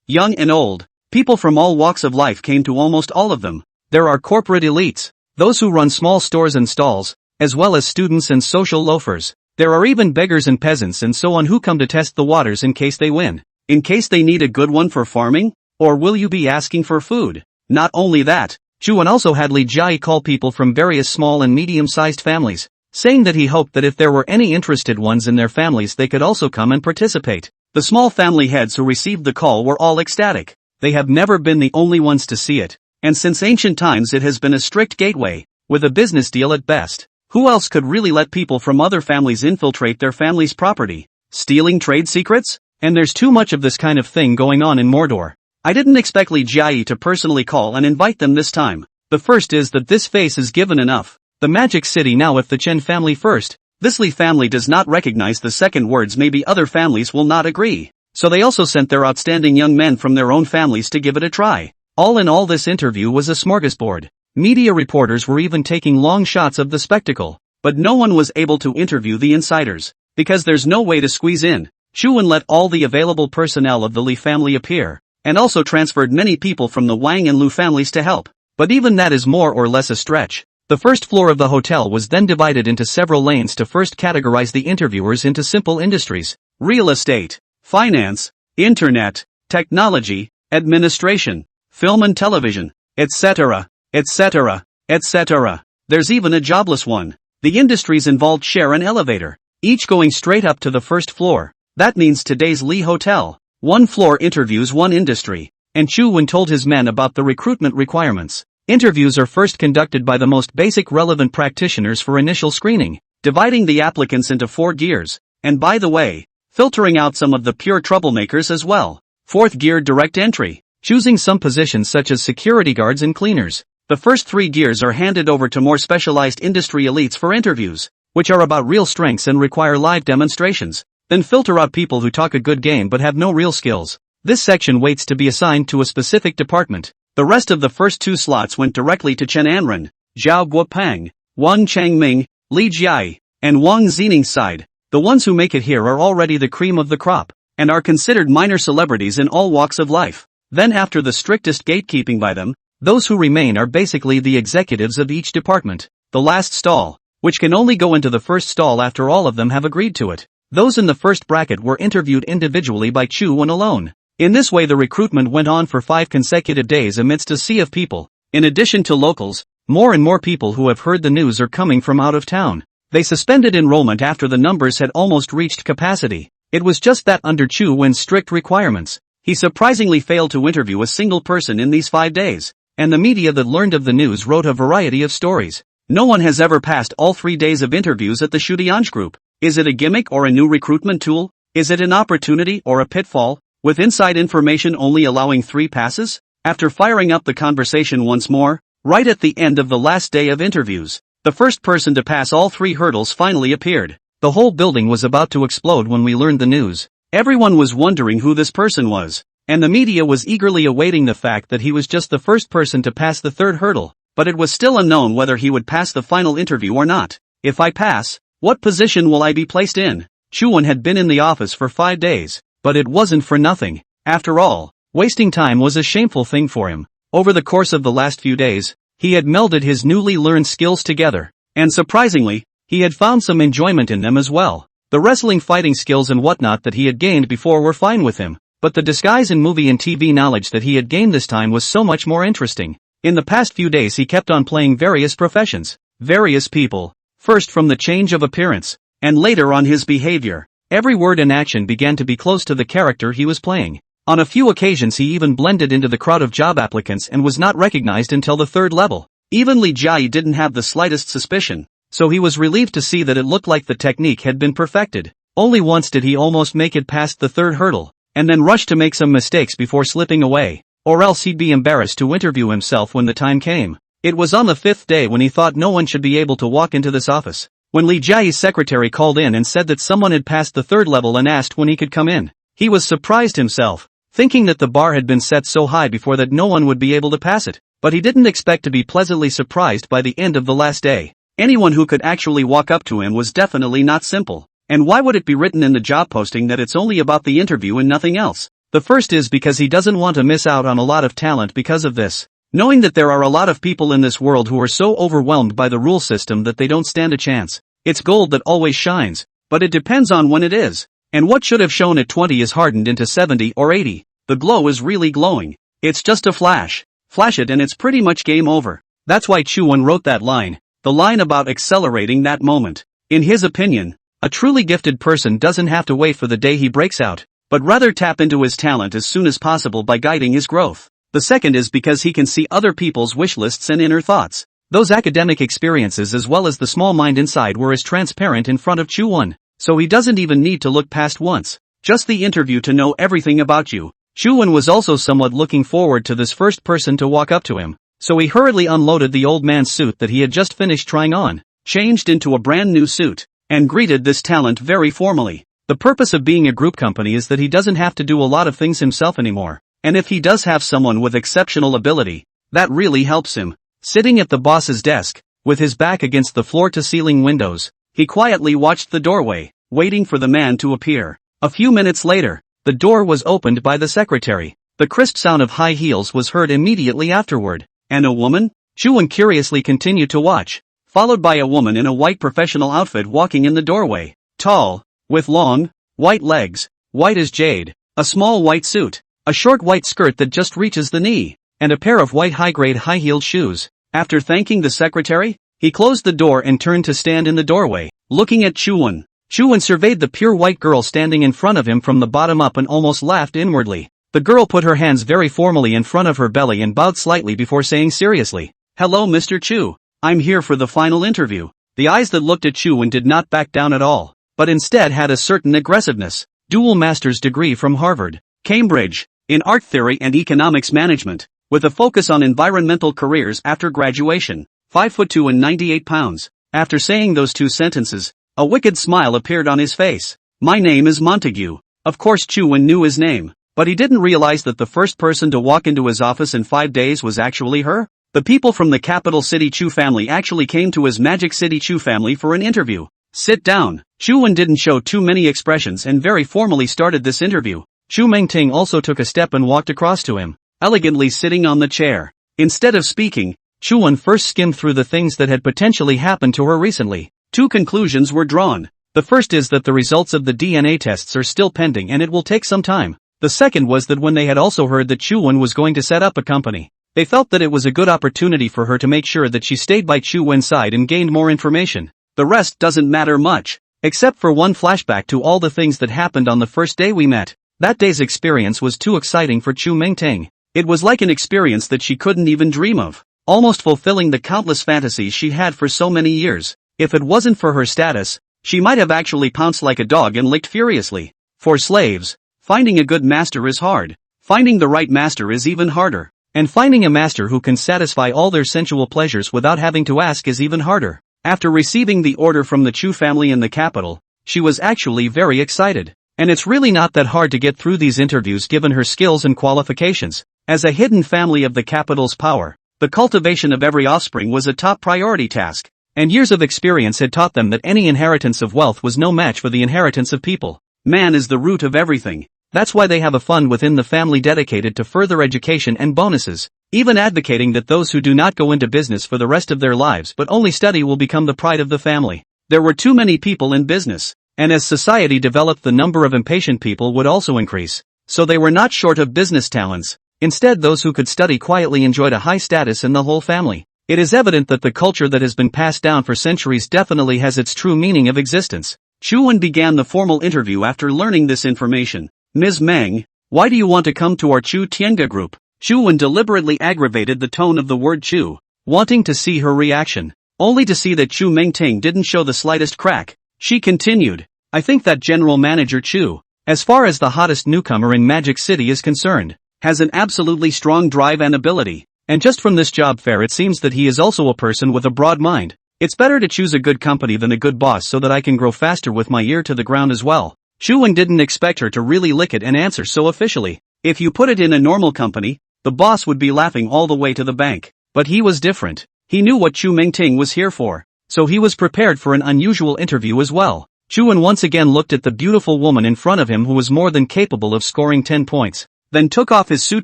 young and old, people from all walks of life came to almost all of them. There are corporate elites, those who run small stores and stalls, as well as students and social loafers. There are even beggars and peasants and so on who come to test the waters in case they win. In case they need a good one for farming? Or will you be asking for food? Not only that, Chu Wen also had Li Jiayi call people from various small and medium-sized families, saying that he hoped that if there were any interested ones in their families they could also come and participate. The small family heads who received the call were all ecstatic. They have never been the only ones to see it, and since ancient times it has been a strict gateway, with a business deal at best. Who else could really let people from other families infiltrate their family's property? Stealing trade secrets? And there's too much of this kind of thing going on in Mordor. I didn't expect Li Jiayi to personally call and invite them this time. The first is that this face is given enough. The Magic City now if the Chen family first. This Li family does not recognize the second words maybe other families will not agree. So they also sent their outstanding young men from their own families to give it a try. All in all this interview was a smorgasbord. Media reporters were even taking long shots of the spectacle. But no one was able to interview the insiders. Because there's no way to squeeze in. Chu Wen let all the available personnel of the Li family appear. And also transferred many people from the Wang and Lu families to help. But even that is more or less a stretch. The first floor of the hotel was then divided into several lanes to first categorize the interviewers into simple industries, real estate, finance, internet, technology, administration, film and television, etc., etc., etc. There's even a jobless one. The industries involved share an elevator, each going straight up to the first floor. That means today's Lee Hotel. One floor interviews one industry, and Chu Wen told his men about the recruitment requirements. Interviews are first conducted by the most basic relevant practitioners for initial screening, dividing the applicants into 4 gears, and by the way, filtering out some of the pure troublemakers as well. 4th gear direct entry, choosing some positions such as security guards and cleaners. The first 3 gears are handed over to more specialized industry elites for interviews, which are about real strengths and require live demonstrations. Then filter out people who talk a good game but have no real skills. This section waits to be assigned to a specific department. The rest of the first 2 slots went directly to Chen Anren, Zhao Guopang, Wang Changming, Li Jiayi, and Wang Xining's side. The ones who make it here are already the cream of the crop, and are considered minor celebrities in all walks of life. Then after the strictest gatekeeping by them, those who remain are basically the executives of each department. The last stall, which can only go into the first stall after all of them have agreed to it. Those in the first bracket were interviewed individually by Chu Wen alone. In this way the recruitment went on for 5 consecutive days amidst a sea of people. In addition to locals, more and more people who have heard the news are coming from out of town. They suspended enrollment after the numbers had almost reached capacity. It was just that under Chu Wen's strict requirements, he surprisingly failed to interview a single person in these 5 days. And the media that learned of the news wrote a variety of stories. No one has ever passed all 3 days of interviews at the Shudianj group. Is it a gimmick or a new recruitment tool? Is it an opportunity or a pitfall? With inside information only allowing 3 passes? After firing up the conversation once more, right at the end of the last day of interviews, the first person to pass all 3 hurdles finally appeared. The whole building was about to explode when we learned the news. Everyone was wondering who this person was, and the media was eagerly awaiting the fact that he was just the first person to pass the 3rd hurdle, but it was still unknown whether he would pass the final interview or not. If I pass, what position will I be placed in? Chu Wen had been in the office for 5 days, but it wasn't for nothing. After all, wasting time was a shameful thing for him. Over the course of the last few days, he had melded his newly learned skills together, and surprisingly, he had found some enjoyment in them as well. The wrestling fighting skills and whatnot that he had gained before were fine with him, but the disguise and movie and TV knowledge that he had gained this time was so much more interesting. In the past few days he kept on playing various professions, various people, first from the change of appearance, and later on his behavior. Every word and action began to be close to the character he was playing. On a few occasions he even blended into the crowd of job applicants and was not recognized until the 3rd level. Even Li Jiayi didn't have the slightest suspicion. so he was relieved to see that it looked like the technique had been perfected. Only once did he almost make it past the third hurdle, and then rushed to make some mistakes before slipping away, or else he'd be embarrassed to interview himself when the time came. It was on the fifth day when he thought no one should be able to walk into this office, when Li Jiayi's secretary called in and said that someone had passed the third level and asked when he could come in. He was surprised himself, thinking that the bar had been set so high before that no one would be able to pass it, but he didn't expect to be pleasantly surprised by the end of the last day. Anyone who could actually walk up to him was definitely not simple. And why would it be written in the job posting that it's only about the interview and nothing else? The first is because he doesn't want to miss out on a lot of talent because of this. Knowing that there are a lot of people in this world who are so overwhelmed by the rule system that they don't stand a chance. It's gold that always shines, but it depends on when it is. And what should have shown at 20 is hardened into 70 or 80. The glow is really glowing. It's just a flash. Flash it and it's pretty much game over. That's why Chuan wrote that line, the line about accelerating that moment. In his opinion, a truly gifted person doesn't have to wait for the day he breaks out, but rather tap into his talent as soon as possible by guiding his growth. The second is because he can see other people's wish lists and inner thoughts. Those academic experiences as well as the small mind inside were as transparent in front of Chuan, so he doesn't even need to look past once. Just the interview to know everything about you. Chuan was also somewhat looking forward to this first person to walk up to him, so he hurriedly unloaded the old man's suit that he had just finished trying on, changed into a brand new suit, and greeted this talent very formally. The purpose of being a group company is that he doesn't have to do a lot of things himself anymore, and if he does have someone with exceptional ability, that really helps him. Sitting at the boss's desk, with his back against the floor-to-ceiling windows, he quietly watched the doorway, waiting for the man to appear. A few minutes later, the door was opened by the secretary. The crisp sound of high heels was heard immediately afterward. And a woman? Chuan curiously continued to watch, followed by a woman in a white professional outfit walking in the doorway. Tall, with long, white legs, white as jade, a small white suit, a short white skirt that just reaches the knee, and a pair of white high-grade high-heeled shoes. After thanking the secretary, he closed the door and turned to stand in the doorway, looking at Chuan. Chuan surveyed the pure white girl standing in front of him from the bottom up and almost laughed inwardly. The girl put her hands very formally in front of her belly and bowed slightly before saying seriously, "Hello Mr. Chu. I'm here for the final interview." The eyes that looked at Chuan did not back down at all, but instead had a certain aggressiveness. Dual master's degree from Harvard, Cambridge, in art theory and economics management, with a focus on environmental careers after graduation, 5'2" and 98 pounds. After saying those two sentences, a wicked smile appeared on his face. "My name is Montague." Of course Chuan knew his name, but he didn't realize that the first person to walk into his office in 5 days was actually her. The people from the capital city Chu family actually came to his Magic City Chu family for an interview. "Sit down." Chuan didn't show too many expressions and very formally started this interview. Chu Mengting also took a step and walked across to him, elegantly sitting on the chair. Instead of speaking, Chuan first skimmed through the things that had potentially happened to her recently. 2 conclusions were drawn. The first is that the results of the DNA tests are still pending and it will take some time. The second was that when they had also heard that Chuan was going to set up a company, they felt that it was a good opportunity for her to make sure that she stayed by Chuan's side and gained more information. The rest doesn't matter much, except for one flashback to all the things that happened on the first day we met. That day's experience was too exciting for Chu Mengting. It was like an experience that she couldn't even dream of, almost fulfilling the countless fantasies she had for so many years. If it wasn't for her status, she might have actually pounced like a dog and licked furiously. For slaves, finding a good master is hard. Finding the right master is even harder. And finding a master who can satisfy all their sensual pleasures without having to ask is even harder. After receiving the order from the Chu family in the capital, she was actually very excited. And it's really not that hard to get through these interviews given her skills and qualifications. As a hidden family of the capital's power, the cultivation of every offspring was a top priority task. And years of experience had taught them that any inheritance of wealth was no match for the inheritance of people. Man is the root of everything. That's why they have a fund within the family dedicated to further education and bonuses, even advocating that those who do not go into business for the rest of their lives but only study will become the pride of the family. There were too many people in business, and as society developed the number of impatient people would also increase, so they were not short of business talents. Instead, those who could study quietly enjoyed a high status in the whole family. It is evident that the culture that has been passed down for centuries definitely has its true meaning of existence. Chuan began the formal interview after learning this information. "Ms. Meng, why do you want to come to our Chu Tiange group?" Chuan deliberately aggravated the tone of the word Chu, wanting to see her reaction. only to see that Chu Mingting didn't show the slightest crack. She continued, I think that General Manager Chu, as far as the hottest newcomer in Magic City is concerned, has an absolutely strong drive and ability. And just from this job fair it seems that he is also a person with a broad mind. It's better to choose a good company than a good boss so that I can grow faster with my ear to the ground as well. Chu Wen didn't expect her to really lick it and answer so officially. If you put it in a normal company, the boss would be laughing all the way to the bank. But he was different. He knew what Chu Mingting was here for. So he was prepared for an unusual interview as well. Chu Wen once again looked at the beautiful woman in front of him who was more than capable of scoring 10 points. Then took off his suit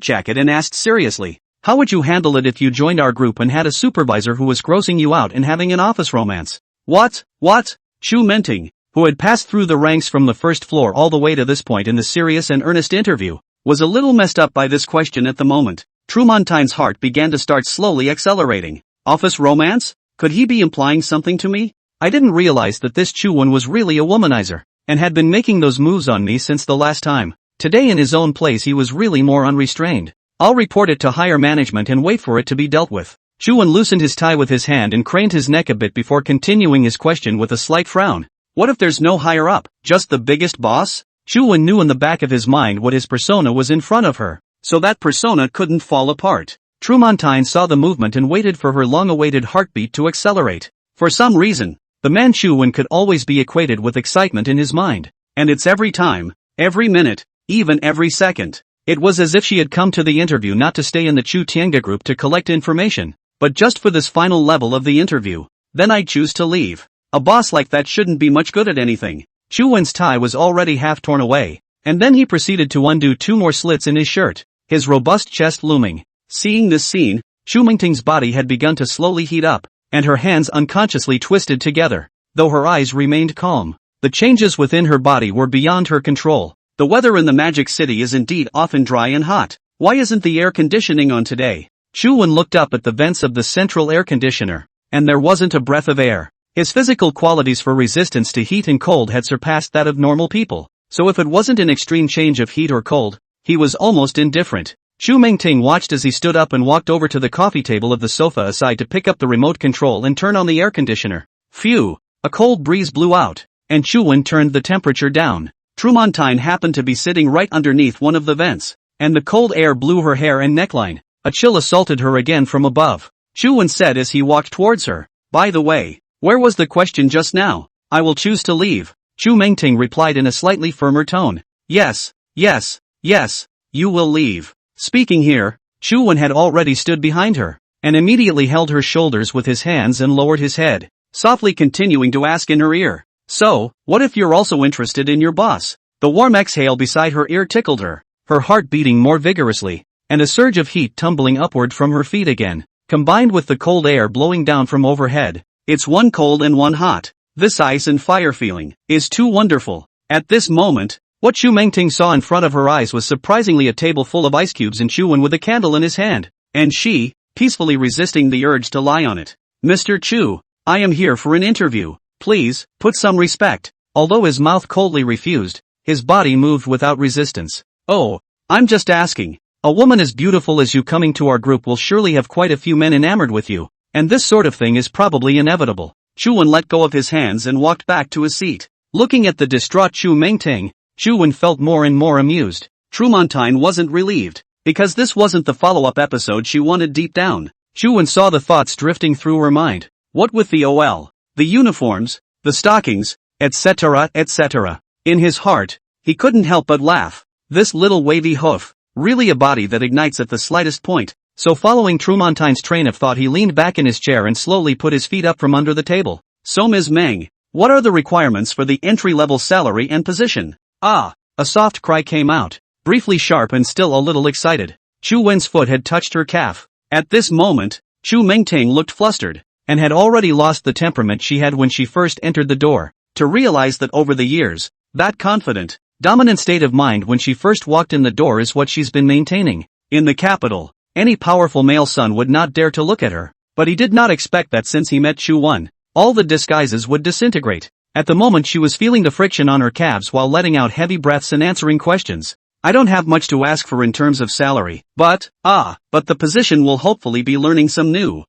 jacket and asked seriously, how would you handle it if you joined our group and had a supervisor who was grossing you out and having an office romance? What? Chu Mingting, who had passed through the ranks from the first floor all the way to this point in the serious and earnest interview, was a little messed up by this question at the moment. Trumontine's heart began to start slowly accelerating. Office romance? Could he be implying something to me? I didn't realize that this Chu Wen was really a womanizer, and had been making those moves on me since the last time. Today in his own place he was really more unrestrained. I'll report it to higher management and wait for it to be dealt with. Chu Wen loosened his tie with his hand and craned his neck a bit before continuing his question with a slight frown. What if there's no higher up, just the biggest boss? Chu Wen knew in the back of his mind what his persona was in front of her, so that persona couldn't fall apart. Trumontine saw the movement and waited for her long-awaited heartbeat to accelerate. For some reason, the man Chu Wen could always be equated with excitement in his mind. And it's every time, every minute, even every second. It was as if she had come to the interview not to stay in the Chu Tiange group to collect information, but just for this final level of the interview. Then I'd choose to leave. A boss like that shouldn't be much good at anything. Chu Wen's tie was already half torn away, and then he proceeded to undo 2 more slits in his shirt, his robust chest looming. Seeing this scene, Chu Mingting's body had begun to slowly heat up, and her hands unconsciously twisted together. Though her eyes remained calm, the changes within her body were beyond her control. The weather in the Magic City is indeed often dry and hot. Why isn't the air conditioning on today? Chu Wen looked up at the vents of the central air conditioner, and there wasn't a breath of air. His physical qualities for resistance to heat and cold had surpassed that of normal people, so if it wasn't an extreme change of heat or cold, he was almost indifferent. Chu Mingting watched as he stood up and walked over to the coffee table of the sofa aside to pick up the remote control and turn on the air conditioner. Phew! A cold breeze blew out, and Chu Wen turned the temperature down. Trumontine happened to be sitting right underneath one of the vents, and the cold air blew her hair and neckline. A chill assaulted her again from above. Chu Wen said as he walked towards her, by the way, where was the question just now? I will choose to leave. Chu Mingting replied in a slightly firmer tone. Yes, you will leave. Speaking here, Chu Wen had already stood behind her, and immediately held her shoulders with his hands and lowered his head, softly continuing to ask in her ear. So, what if you're also interested in your boss? The warm exhale beside her ear tickled her heart beating more vigorously, and a surge of heat tumbling upward from her feet again, combined with the cold air blowing down from overhead. It's one cold and one hot. This ice and fire feeling is too wonderful. At this moment, what Chu Mingting saw in front of her eyes was surprisingly a table full of ice cubes and Chu Wen with a candle in his hand, and she, peacefully resisting the urge to lie on it. Mr. Chu, I am here for an interview. Please, put some respect. Although his mouth coldly refused, his body moved without resistance. Oh, I'm just asking. A woman as beautiful as you coming to our group will surely have quite a few men enamored with you, and this sort of thing is probably inevitable. Chu Wen let go of his hands and walked back to his seat. Looking at the distraught Chu Mingting, Chu Wen felt more and more amused. Trumontine wasn't relieved, because this wasn't the follow-up episode she wanted deep down. Chu Wen saw the thoughts drifting through her mind. What with the the uniforms, the stockings, etc. In his heart, he couldn't help but laugh. This little wavy hoof, really a body that ignites at the slightest point. So following Trumontine's train of thought he leaned back in his chair and slowly put his feet up from under the table. So Ms. Meng, what are the requirements for the entry-level salary and position? Ah, a soft cry came out, briefly sharp and still a little excited. Chu Wen's foot had touched her calf. At this moment, Chu Mingting looked flustered, and had already lost the temperament she had when she first entered the door, to realize that over the years, that confident, dominant state of mind when she first walked in the door is what she's been maintaining. In the capital, any powerful male son would not dare to look at her, but he did not expect that since he met Chu Wen, all the disguises would disintegrate. At the moment she was feeling the friction on her calves while letting out heavy breaths and answering questions. I don't have much to ask for in terms of salary, but the position will hopefully be learning some new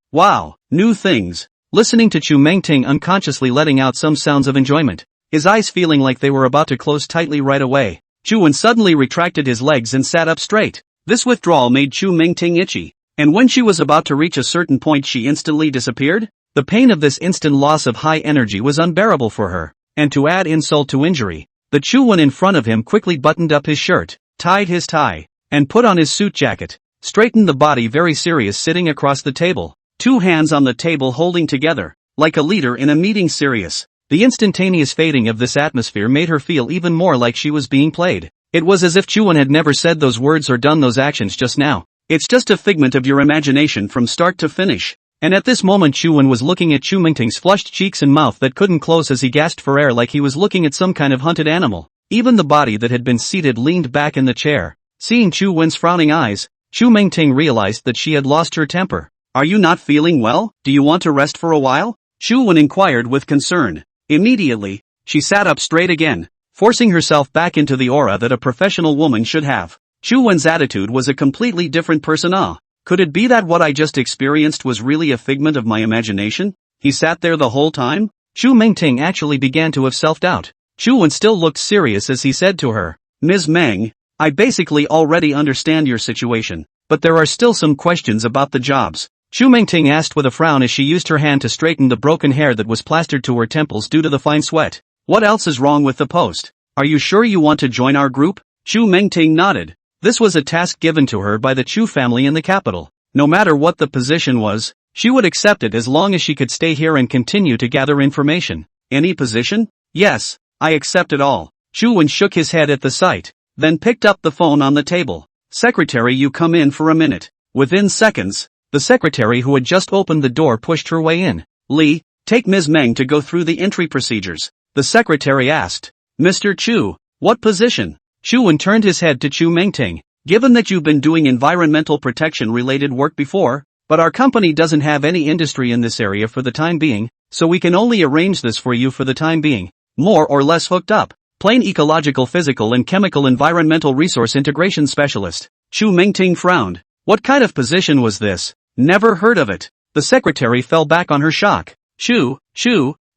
things. listening to Chu Mengting unconsciously letting out some sounds of enjoyment, his eyes feeling like they were about to close tightly right away. Chuan suddenly retracted his legs and sat up straight. This withdrawal made Chu Mengting itchy, and when she was about to reach a certain point she instantly disappeared. The pain of this instant loss of high energy was unbearable for her, and to add insult to injury, the Chuan in front of him quickly buttoned up his shirt, tied his tie, and put on his suit jacket, straightened the body very serious sitting across the table, two hands on the table holding together, like a leader in a meeting serious. The instantaneous fading of this atmosphere made her feel even more like she was being played. It was as if Chuan had never said those words or done those actions just now. It's just a figment of your imagination from start to finish. And at this moment Chuan was looking at Chu Mengting's flushed cheeks and mouth that couldn't close as he gasped for air like he was looking at some kind of hunted animal. Even the body that had been seated leaned back in the chair. Seeing Chu Wen's frowning eyes, Chu Mengting realized that she had lost her temper. Are you not feeling well? Do you want to rest for a while? Chu Wen inquired with concern. Immediately, she sat up straight again, forcing herself back into the aura that a professional woman should have. Chu Wen's attitude was a completely different persona. Could it be that what I just experienced was really a figment of my imagination? He sat there the whole time? Chu Mengting actually began to have self-doubt. Chu Wen still looked serious as he said to her, Ms. Meng, I basically already understand your situation, but there are still some questions about the jobs. Chu Mengting asked with a frown as she used her hand to straighten the broken hair that was plastered to her temples due to the fine sweat. What else is wrong with the post? Are you sure you want to join our group? Chu Mengting nodded. This was a task given to her by the Chu family in the capital. No matter what the position was, she would accept it as long as she could stay here and continue to gather information. Any position? Yes, I accept it all. Chu Wen shook his head at the sight, then picked up the phone on the table. Secretary, you come in for a minute. Within seconds, the secretary who had just opened the door pushed her way in. Li, take Ms. Meng to go through the entry procedures. The secretary asked. Mr. Chu, what position? Chu Wen turned his head to Chu Mengting. Given that you've been doing environmental protection related work before, but our company doesn't have any industry in this area for the time being, so we can only arrange this for you for the time being. More or less hooked up. Plain ecological, physical and chemical environmental resource integration specialist. Chu Mengting frowned. What kind of position was this? Never heard of it. The secretary fell back on her shock. Chu,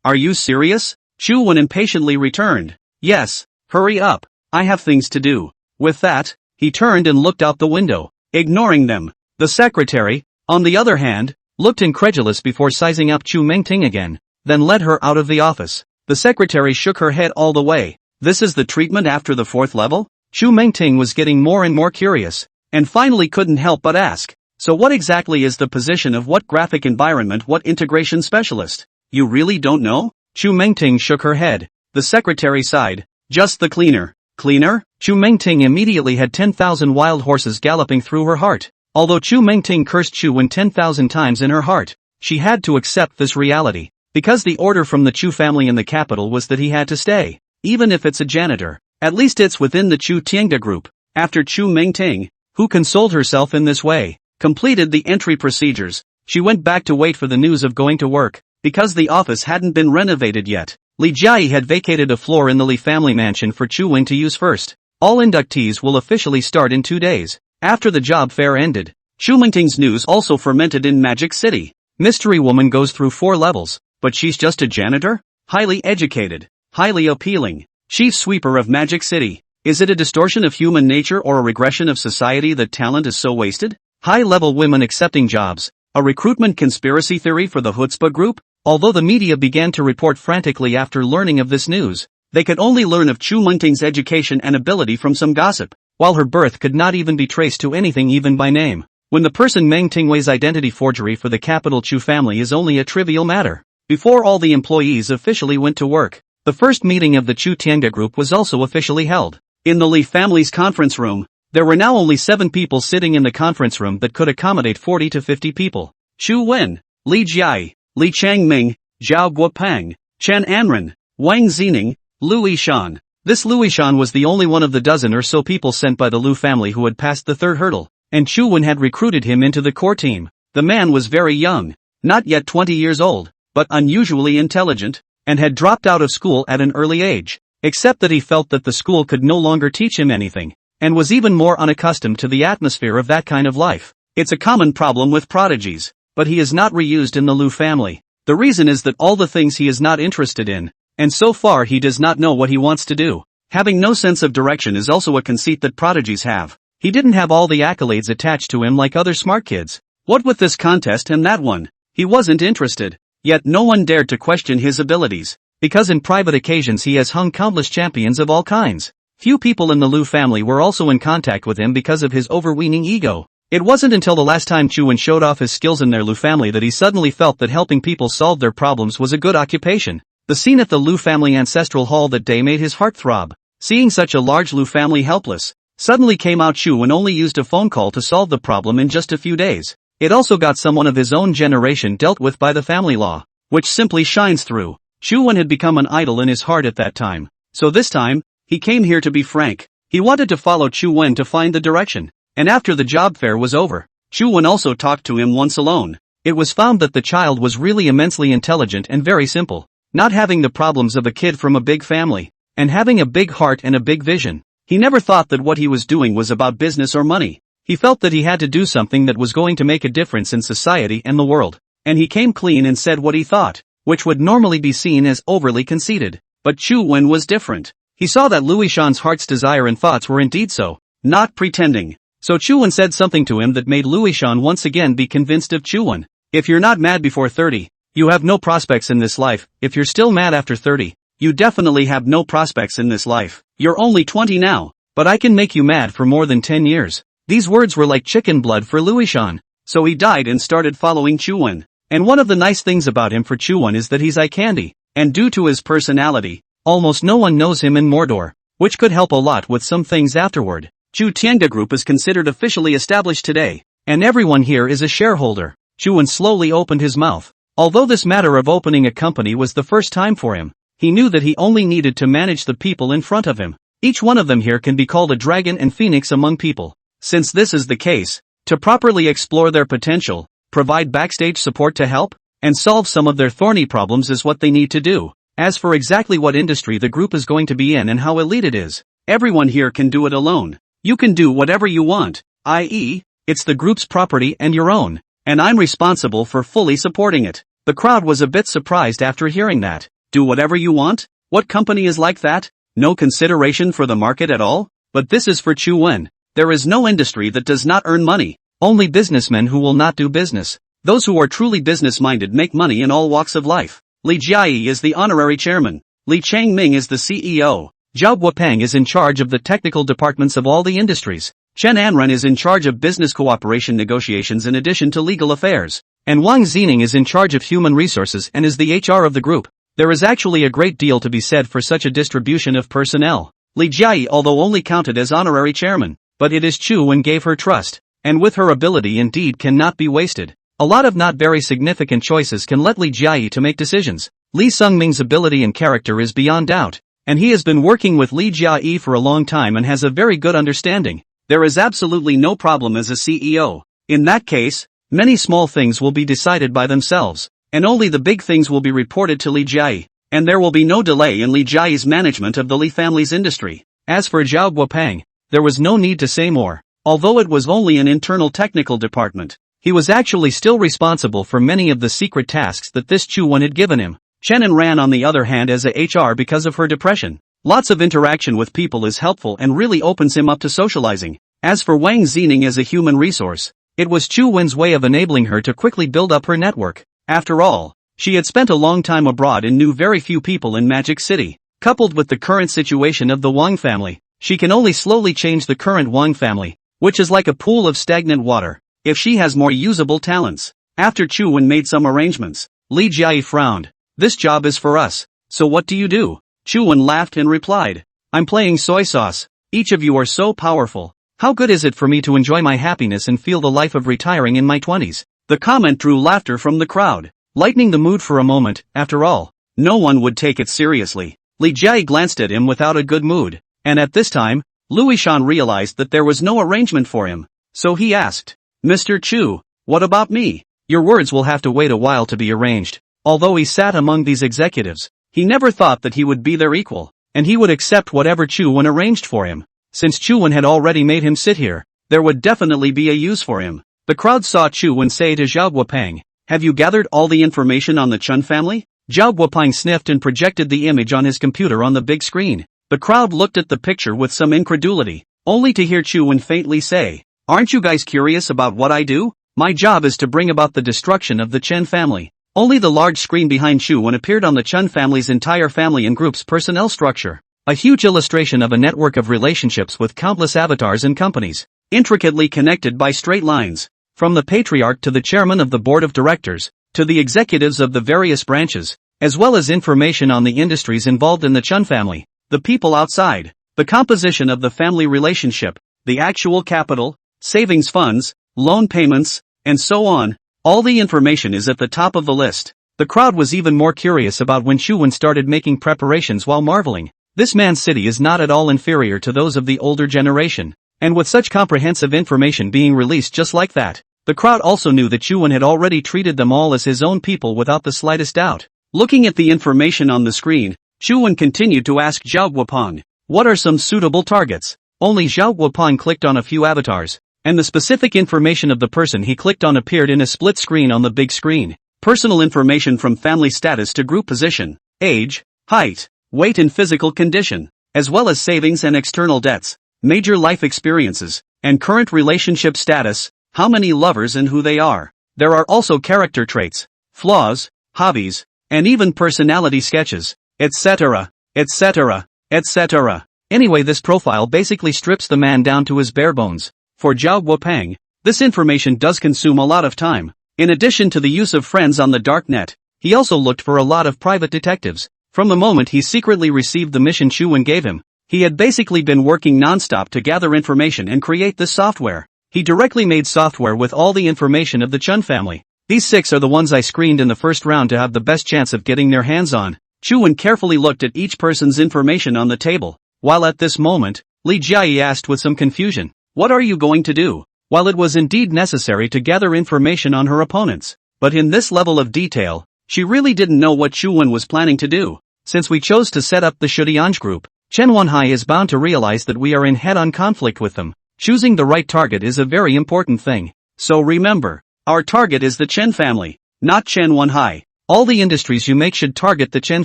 are you serious? Chu Wen impatiently returned. Yes, hurry up. I have things to do. With that, he turned and looked out the window, ignoring them. The secretary, on the other hand, looked incredulous before sizing up Chu Mengting again, then led her out of the office. The secretary shook her head all the way. This is the treatment after the 4th level? Chu Mengting was getting more and more curious, and finally couldn't help but ask. So what exactly is the position of what graphic environment, what integration specialist? You really don't know? Chu Mengting shook her head. The secretary sighed. Just the cleaner. Cleaner? Chu Mengting immediately had 10,000 wild horses galloping through her heart. Although Chu Mengting cursed Chu Wen 10,000 times in her heart, she had to accept this reality, because the order from the Chu family in the capital was that he had to stay. Even if it's a janitor, at least it's within the Chu Tiangda group. After Chu Mengting, who consoled herself in this way, completed the entry procedures, she went back to wait for the news of going to work, because the office hadn't been renovated yet. Li Jiayi had vacated a floor in the Li family mansion for Chu Wen to use first. All inductees will officially start in 2 days. After the job fair ended, Chu Mengting's news also fermented in Magic City. Mystery woman goes through 4 levels, but she's just a janitor? Highly educated, highly appealing, chief sweeper of Magic City. Is it a distortion of human nature or a regression of society that talent is so wasted? High-level women accepting jobs, a recruitment conspiracy theory for the Chutzpah group? Although the media began to report frantically after learning of this news, they could only learn of Chu Mengting's education and ability from some gossip, while her birth could not even be traced to anything even by name. When the person Meng Tingwei's identity forgery for the capital Chu family is only a trivial matter. Before all the employees officially went to work, the first meeting of the Chu Tiangda group was also officially held. In the Li family's conference room, there were now only 7 people sitting in the conference room that could accommodate 40 to 50 people. Chu Wen, Li Jiayi, Li Changming, Zhao Guopang, Chen Anren, Wang Zining, Lu Yishan. This Lu Yishan was the only one of the dozen or so people sent by the Lu family who had passed the 3rd hurdle, and Chu Wen had recruited him into the core team. The man was very young, not yet 20 years old, but unusually intelligent, and had dropped out of school at an early age, except that he felt that the school could no longer teach him anything, and was even more unaccustomed to the atmosphere of that kind of life. It's a common problem with prodigies, but he is not reused in the Lu family. The reason is that all the things he is not interested in, and so far he does not know what he wants to do. Having no sense of direction is also a conceit that prodigies have. He didn't have all the accolades attached to him like other smart kids. What with this contest and that one, he wasn't interested. Yet no one dared to question his abilities, because in private occasions he has hung countless champions of all kinds. Few people in the Liu family were also in contact with him because of his overweening ego. It wasn't until the last time Chuan showed off his skills in their Liu family that he suddenly felt that helping people solve their problems was a good occupation. The scene at the Liu family ancestral hall that day made his heart throb. Seeing such a large Liu family helpless, suddenly came out Chuan only used a phone call to solve the problem in just a few days. It also got someone of his own generation dealt with by the family law, which simply shines through. Chuan had become an idol in his heart at that time. So this time, he came here to be frank. He wanted to follow Chuan to find the direction. And after the job fair was over, Chuan also talked to him once alone. It was found that the child was really immensely intelligent and very simple, not having the problems of a kid from a big family, and having a big heart and a big vision. He never thought that what he was doing was about business or money. He felt that he had to do something that was going to make a difference in society and the world. And he came clean and said what he thought, which would normally be seen as overly conceited. But Chuan was different. He saw that Luishan's heart's desire and thoughts were indeed so, not pretending. So Chuan said something to him that made Luishan once again be convinced of Chuan. If you're not mad before 30, you have no prospects in this life. If you're still mad after 30, you definitely have no prospects in this life. You're only 20 now, but I can make you mad for more than 10 years. These words were like chicken blood for Luishan. So he died and started following Chuan. And one of the nice things about him for Chuan is that he's eye candy, and due to his personality, almost no one knows him in Mordor, which could help a lot with some things afterward. Chu Tianga Group is considered officially established today, and everyone here is a shareholder. Chuan slowly opened his mouth. Although this matter of opening a company was the first time for him, he knew that he only needed to manage the people in front of him. Each one of them here can be called a dragon and phoenix among people. Since this is the case, to properly explore their potential, provide backstage support to help, and solve some of their thorny problems is what they need to do. As for exactly what industry the group is going to be in and how elite it is, everyone here can do it alone. You can do whatever you want, i.e., it's the group's property and your own, and I'm responsible for fully supporting it. The crowd was a bit surprised after hearing that. Do whatever you want? What company is like that? No consideration for the market at all? But this is for Chuan. There is no industry that does not earn money. Only businessmen who will not do business. Those who are truly business-minded make money in all walks of life. Li Jiayi is the honorary chairman. Li Changming is the CEO. Zhao Guopeng is in charge of the technical departments of all the industries. Chen Anren is in charge of business cooperation negotiations in addition to legal affairs. And Wang Zining is in charge of human resources and is the HR of the group. There is actually a great deal to be said for such a distribution of personnel. Li Jiayi although only counted as honorary chairman, but it is Chuan gave her trust, and with her ability indeed cannot be wasted. A lot of not very significant choices can let Li Jiayi to make decisions. Li Sungming's ability and character is beyond doubt, and he has been working with Li Jiayi for a long time and has a very good understanding. There is absolutely no problem as a CEO. In that case, many small things will be decided by themselves, and only the big things will be reported to Li Jiayi, and there will be no delay in Li Jiayi's management of the Li family's industry. As for Zhao Guopeng, there was no need to say more. Although it was only an internal technical department, he was actually still responsible for many of the secret tasks that this Chuan had given him. Chen ran on the other hand as a HR because of her depression. Lots of interaction with people is helpful and really opens him up to socializing. As for Wang Zining as a human resource, it was Chuan's way of enabling her to quickly build up her network. After all, she had spent a long time abroad and knew very few people in Magic City. Coupled with the current situation of the Wang family, she can only slowly change the current Wang family, which is like a pool of stagnant water, if she has more usable talents. After Chuan made some arrangements, Li Jiayi frowned. This job is for us, so what do you do? Chuan laughed and replied, I'm playing soy sauce. Each of you are so powerful. How good is it for me to enjoy my happiness and feel the life of retiring in my 20s? The comment drew laughter from the crowd, lightening the mood for a moment. After all, no one would take it seriously. Li Jiayi glanced at him without a good mood, and at this time, Luishan realized that there was no arrangement for him. So he asked, Mr. Chu, what about me? Your words will have to wait a while to be arranged. Although he sat among these executives, he never thought that he would be their equal, and he would accept whatever Chuan arranged for him. Since Chuan had already made him sit here, there would definitely be a use for him. The crowd saw Chuan say to Zhao Guopeng, have you gathered all the information on the Chun family? Zhao Guoping sniffed and projected the image on his computer on the big screen. The crowd looked at the picture with some incredulity, only to hear Chu-wen faintly say, "Aren't you guys curious about what I do? My job is to bring about the destruction of the Chen family." Only the large screen behind Chu-wen appeared on the Chun family's entire family and group's personnel structure. A huge illustration of a network of relationships with countless avatars and companies, intricately connected by straight lines. From the patriarch to the chairman of the board of directors, to the executives of the various branches, as well as information on the industries involved in the Chun family, the people outside, the composition of the family relationship, the actual capital, savings funds, loan payments, and so on. All the information is at the top of the list. The crowd was even more curious about when Chu-wen started making preparations while marveling. This man's city is not at all inferior to those of the older generation. And with such comprehensive information being released just like that, the crowd also knew that Chu-wen had already treated them all as his own people without the slightest doubt. Looking at the information on the screen, Chu-wen continued to ask Zhao Guoping, "What are some suitable targets?" Only Zhao Guoping clicked on a few avatars, and the specific information of the person he clicked on appeared in a split screen on the big screen. Personal information from family status to group position, age, height, weight and physical condition, as well as savings and external debts, major life experiences, and current relationship status, how many lovers and who they are. There are also character traits, flaws, hobbies, and even personality sketches, etc., etc., etc. Anyway, this profile basically strips the man down to his bare bones. For Zhao Guoping, this information does consume a lot of time. In addition to the use of friends on the dark net, he also looked for a lot of private detectives. From the moment he secretly received the mission Chu-wen gave him, he had basically been working non-stop to gather information and create this software. He directly made software with all the information of the Chun family. These 6 are the ones I screened in the first round to have the best chance of getting their hands on. Chu-wen carefully looked at each person's information on the table, while at this moment, Li Jiayi asked with some confusion, "What are you going to do?" While it was indeed necessary to gather information on her opponents, but in this level of detail, she really didn't know what Chu-wen was planning to do. Since we chose to set up the Shudianj group, Chen Wenhai is bound to realize that we are in head-on conflict with them. Choosing the right target is a very important thing. So remember, our target is the Chen family, not Chen Wenhai. All the industries you make should target the Chen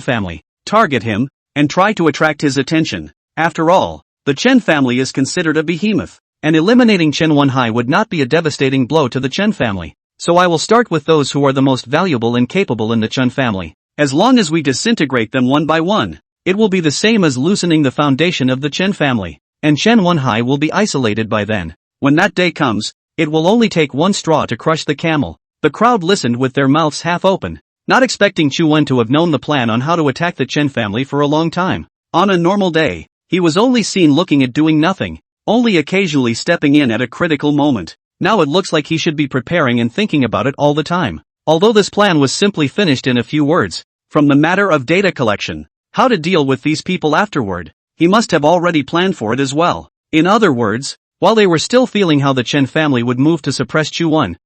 family. Target him, and try to attract his attention. After all, the Chen family is considered a behemoth, and eliminating Chen Wenhai would not be a devastating blow to the Chen family. So I will start with those who are the most valuable and capable in the Chen family. As long as we disintegrate them one by one, it will be the same as loosening the foundation of the Chen family, and Chen Wenhai will be isolated by then. When that day comes, it will only take one straw to crush the camel. The crowd listened with their mouths half open, not expecting Chu-wen to have known the plan on how to attack the Chen family for a long time. On a normal day, he was only seen looking at doing nothing, only occasionally stepping in at a critical moment. Now it looks like he should be preparing and thinking about it all the time. Although this plan was simply finished in a few words, from the matter of data collection, how to deal with these people afterward, he must have already planned for it as well. In other words, while they were still feeling how the Chen family would move to suppress Chu-wen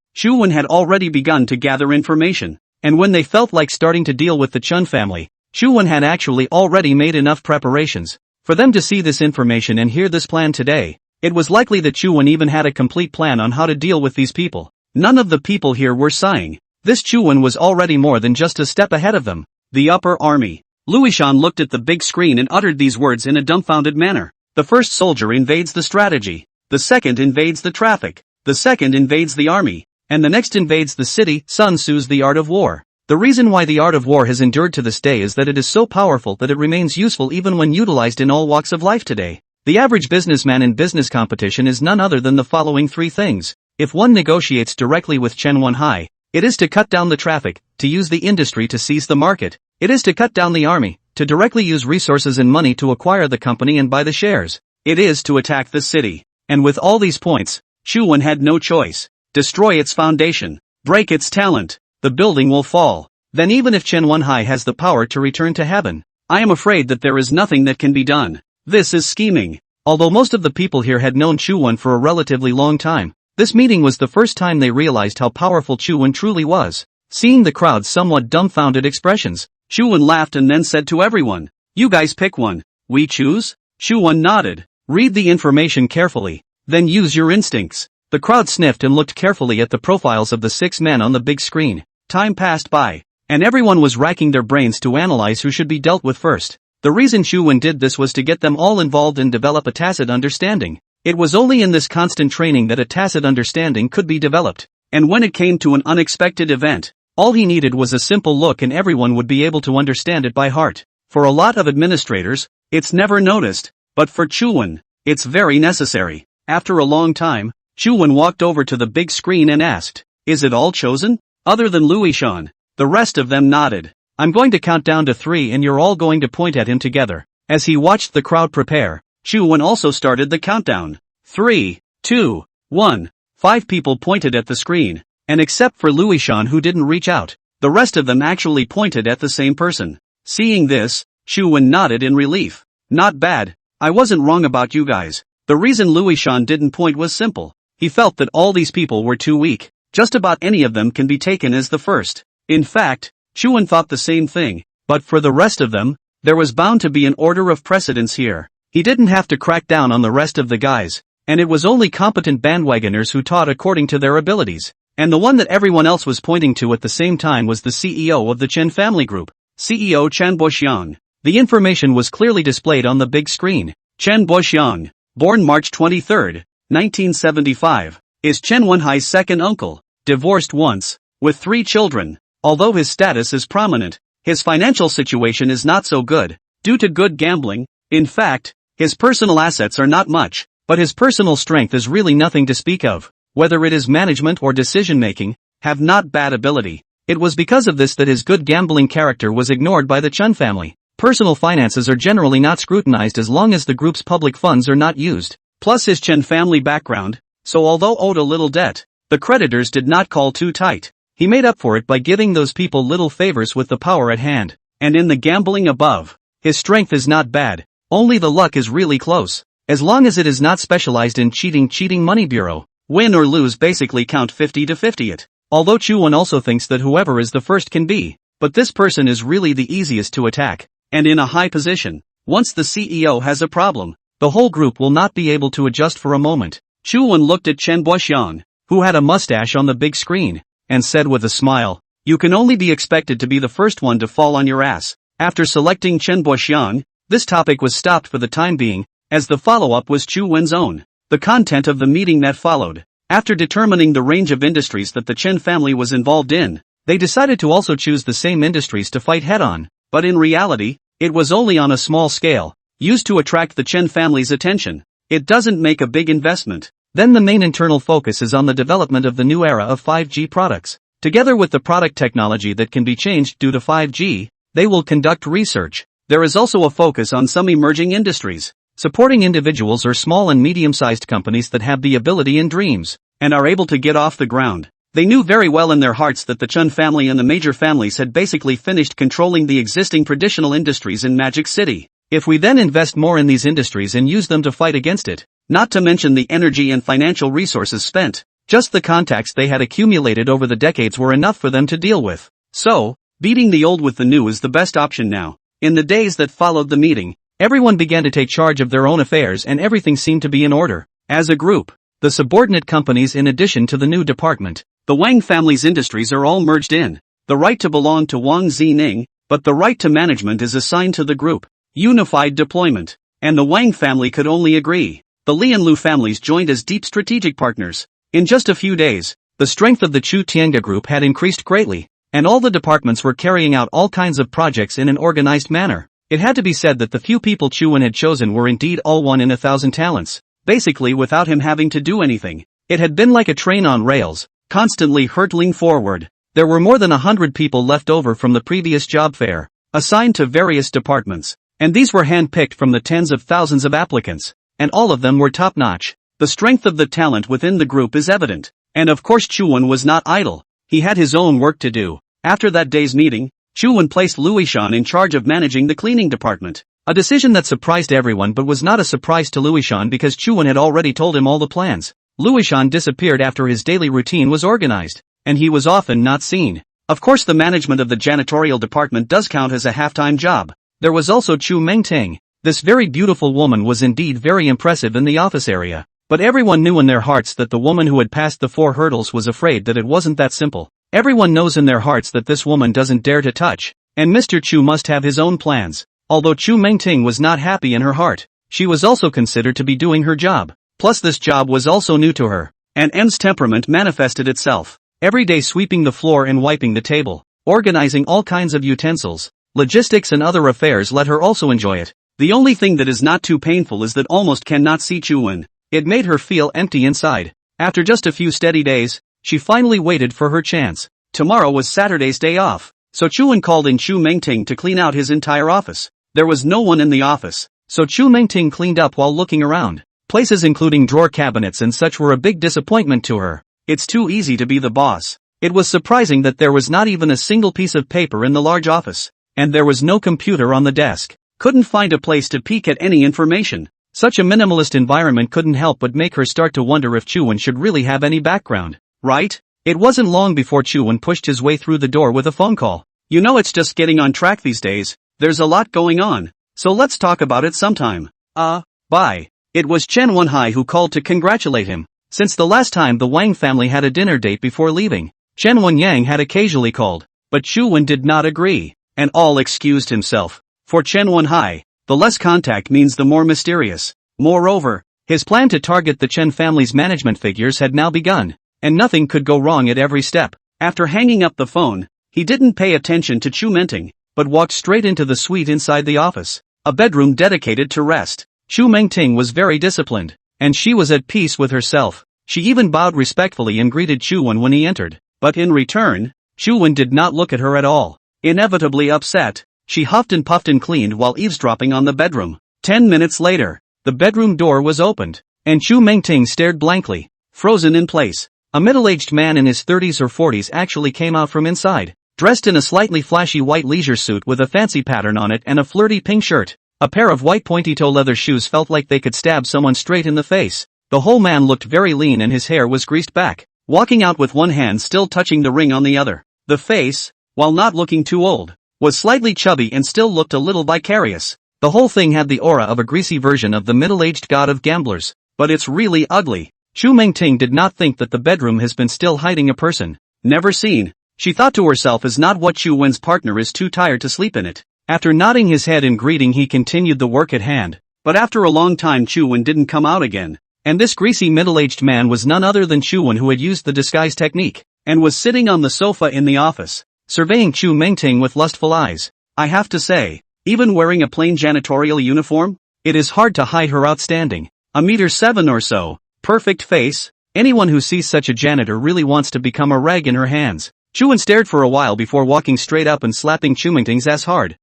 had already begun to gather information, and when they felt like starting to deal with the Chun family, Chu-wen had actually already made enough preparations. For them to see this information and hear this plan today, it was likely that Chu-wen even had a complete plan on how to deal with these people. None of the people here were sighing. This Chu-wen was already more than just a step ahead of them. The upper army. Luishan looked at the big screen and uttered these words in a dumbfounded manner. The first soldier invades the strategy. The second invades the traffic. The second invades the army. And the next invades the city. Sun Tzu's The Art of War. The reason why the art of war has endured to this day is that it is so powerful that it remains useful even when utilized in all walks of life today. The average businessman in business competition is none other than the following 3 things. If one negotiates directly with Chen Wenhai, it is to cut down the traffic, to use the industry to seize the market. It is to cut down the army, to directly use resources and money to acquire the company and buy the shares. It is to attack the city. And with all these points, Chu-wen had no choice. Destroy its foundation. Break its talent. The building will fall. Then even if Chen Wenhai has the power to return to heaven, I am afraid that there is nothing that can be done. This is scheming. Although most of the people here had known Chu-wen for a relatively long time, this meeting was the first time they realized how powerful Chu-wen truly was. Seeing the crowd's somewhat dumbfounded expressions, Chu-wen laughed and then said to everyone, "You guys pick one. We choose?" Chu-wen nodded. "Read the information carefully. Then use your instincts." The crowd sniffed and looked carefully at the profiles of the 6 men on the big screen. Time passed by, and everyone was racking their brains to analyze who should be dealt with first. The reason Chu-won did this was to get them all involved and develop a tacit understanding. It was only in this constant training that a tacit understanding could be developed. And when it came to an unexpected event, all he needed was a simple look and everyone would be able to understand it by heart. For a lot of administrators, it's never noticed, but for Chu-won, it's very necessary. After a long time, Chu-won walked over to the big screen and asked, "Is it all chosen?" Other than Louis-shan, the rest of them nodded. "I'm going to count down to 3 and you're all going to point at him together." As he watched the crowd prepare, Chu-won also started the countdown. 3, 2, 1. 5 people pointed at the screen, and except for Louis-shan who didn't reach out, the rest of them actually pointed at the same person. Seeing this, Chu-won nodded in relief. "Not bad, I wasn't wrong about you guys." The reason Louis-shan didn't point was simple. He felt that all these people were too weak. Just about any of them can be taken as the first. In fact, Chu-won thought the same thing, but for the rest of them, there was bound to be an order of precedence here. He didn't have to crack down on the rest of the guys, and it was only competent bandwagoners who taught according to their abilities. And the one that everyone else was pointing to at the same time was the CEO of the Chen family group, CEO Chen Boxiang. The information was clearly displayed on the big screen. Chen Boxiang, born March 23, 1975, is Chen Wenhai's second uncle, divorced once, with 3 children. Although his status is prominent, his financial situation is not so good, due to good gambling. In fact, his personal assets are not much, but his personal strength is really nothing to speak of. Whether it is management or decision-making, have not bad ability. It was because of this that his good gambling character was ignored by the Chen family. Personal finances are generally not scrutinized as long as the group's public funds are not used. Plus his Chen family background, so although owed a little debt, the creditors did not call too tight. He made up for it by giving those people little favors with the power at hand. And in the gambling above, his strength is not bad, only the luck is really close. As long as it is not specialized in cheating money bureau, win or lose basically count 50 to 50 it. Although Chu-won also thinks that whoever is the first can be, but this person is really the easiest to attack, and in a high position. Once the CEO has a problem, the whole group will not be able to adjust for a moment. Chu-won looked at Chen Boxiang, who had a mustache on the big screen, and said with a smile, "You can only be expected to be the first one to fall on your ass." After selecting Chen Boxiang, this topic was stopped for the time being, as the follow-up was Chu-won's own. The content of the meeting that followed. After determining the range of industries that the Chen family was involved in, they decided to also choose the same industries to fight head-on, but in reality, it was only on a small scale, used to attract the Chen family's attention. It doesn't make a big investment. Then the main internal focus is on the development of the new era of 5G products. Together with the product technology that can be changed due to 5G, they will conduct research. There is also a focus on some emerging industries, supporting individuals or small and medium-sized companies that have the ability and dreams, and are able to get off the ground. They knew very well in their hearts that the Chen family and the major families had basically finished controlling the existing traditional industries in Magic City. If we then invest more in these industries and use them to fight against it, not to mention the energy and financial resources spent, just the contacts they had accumulated over the decades were enough for them to deal with. So, beating the old with the new is the best option now. In the days that followed the meeting, everyone began to take charge of their own affairs and everything seemed to be in order. As a group, the subordinate companies in addition to the new department, the Wang family's industries are all merged in. The right to belong to Wang Zining, but the right to management is assigned to the group. Unified deployment. And the Wang family could only agree. The Li and Lu families joined as deep strategic partners. In just a few days, the strength of the Chu Tianga group had increased greatly, and all the departments were carrying out all kinds of projects in an organized manner. It had to be said that the few people Chu-won had chosen were indeed all 1 in 1,000 talents, basically without him having to do anything. It had been like a train on rails, constantly hurtling forward. There were more than 100 people left over from the previous job fair, assigned to various departments, and these were hand-picked from the tens of thousands of applicants. And all of them were top-notch. The strength of the talent within the group is evident. And of course Chu-won was not idle. He had his own work to do. After that day's meeting, Chu-won placed Louis-shan in charge of managing the cleaning department. A decision that surprised everyone but was not a surprise to Louis-shan because Chu-won had already told him all the plans. Louis-shan disappeared after his daily routine was organized, and he was often not seen. Of course the management of the janitorial department does count as a half-time job. There was also Chu Mengting. This very beautiful woman was indeed very impressive in the office area, but everyone knew in their hearts that the woman who had passed the 4 hurdles was afraid that it wasn't that simple. Everyone knows in their hearts that this woman doesn't dare to touch, and Mr. Chu must have his own plans. Although Chu Mengting was not happy in her heart, she was also considered to be doing her job. Plus this job was also new to her, and M's temperament manifested itself. Every day sweeping the floor and wiping the table, organizing all kinds of utensils, logistics and other affairs let her also enjoy it. The only thing that is not too painful is that almost cannot see Chuan. It made her feel empty inside. After just a few steady days, she finally waited for her chance. Tomorrow was Saturday's day off, so Chuan called in Chu Mengting to clean out his entire office. There was no one in the office, so Chu Mengting cleaned up while looking around. Places including drawer cabinets and such were a big disappointment to her. It's too easy to be the boss. It was surprising that there was not even a single piece of paper in the large office, and there was no computer on the desk. Couldn't find a place to peek at any information. Such a minimalist environment couldn't help but make her start to wonder if Chuan should really have any background, right? It wasn't long before Chuan pushed his way through the door with a phone call. You know, it's just getting on track these days. There's a lot going on, so let's talk about it sometime. Bye. It was Chen Wenhai who called to congratulate him. Since the last time the Wang family had a dinner date before leaving, Chen Wenyang had occasionally called, but Chuan did not agree, and all excused himself. For Chen Wenhai, the less contact means the more mysterious. Moreover, his plan to target the Chen family's management figures had now begun, and nothing could go wrong at every step. After hanging up the phone, he didn't pay attention to Chu Mengting, but walked straight into the suite inside the office, a bedroom dedicated to rest. Chu Mengting was very disciplined, and she was at peace with herself. She even bowed respectfully and greeted Chuan when he entered, but in return, Chuan did not look at her at all. Inevitably upset, she huffed and puffed and cleaned while eavesdropping on the bedroom. 10 minutes later, the bedroom door was opened, and Chu Mengting stared blankly, frozen in place. A middle-aged man in his 30s or 40s actually came out from inside, dressed in a slightly flashy white leisure suit with a fancy pattern on it and a flirty pink shirt. A pair of white pointy-toe leather shoes felt like they could stab someone straight in the face. The whole man looked very lean and his hair was greased back, walking out with one hand still touching the ring on the other. The face, while not looking too old, was slightly chubby and still looked a little vicarious. The whole thing had the aura of a greasy version of the middle-aged god of gamblers, but it's really ugly. Chu Mengting did not think that the bedroom has been still hiding a person never seen. She thought to herself, is not what Chu Wen's partner is too tired to sleep in it. After nodding his head in greeting, he continued the work at hand, but after a long time Chu Wen didn't come out again, and this greasy middle-aged man was none other than Chu Wen, who had used the disguise technique, and was sitting on the sofa in the office, surveying Chu Mengting with lustful eyes. I have to say, even wearing a plain janitorial uniform, it is hard to hide her outstanding 1.7 or so, perfect face. Anyone who sees such a janitor really wants to become a rag in her hands. Chu Wen stared for a while before walking straight up and slapping Chu Mengting's ass hard.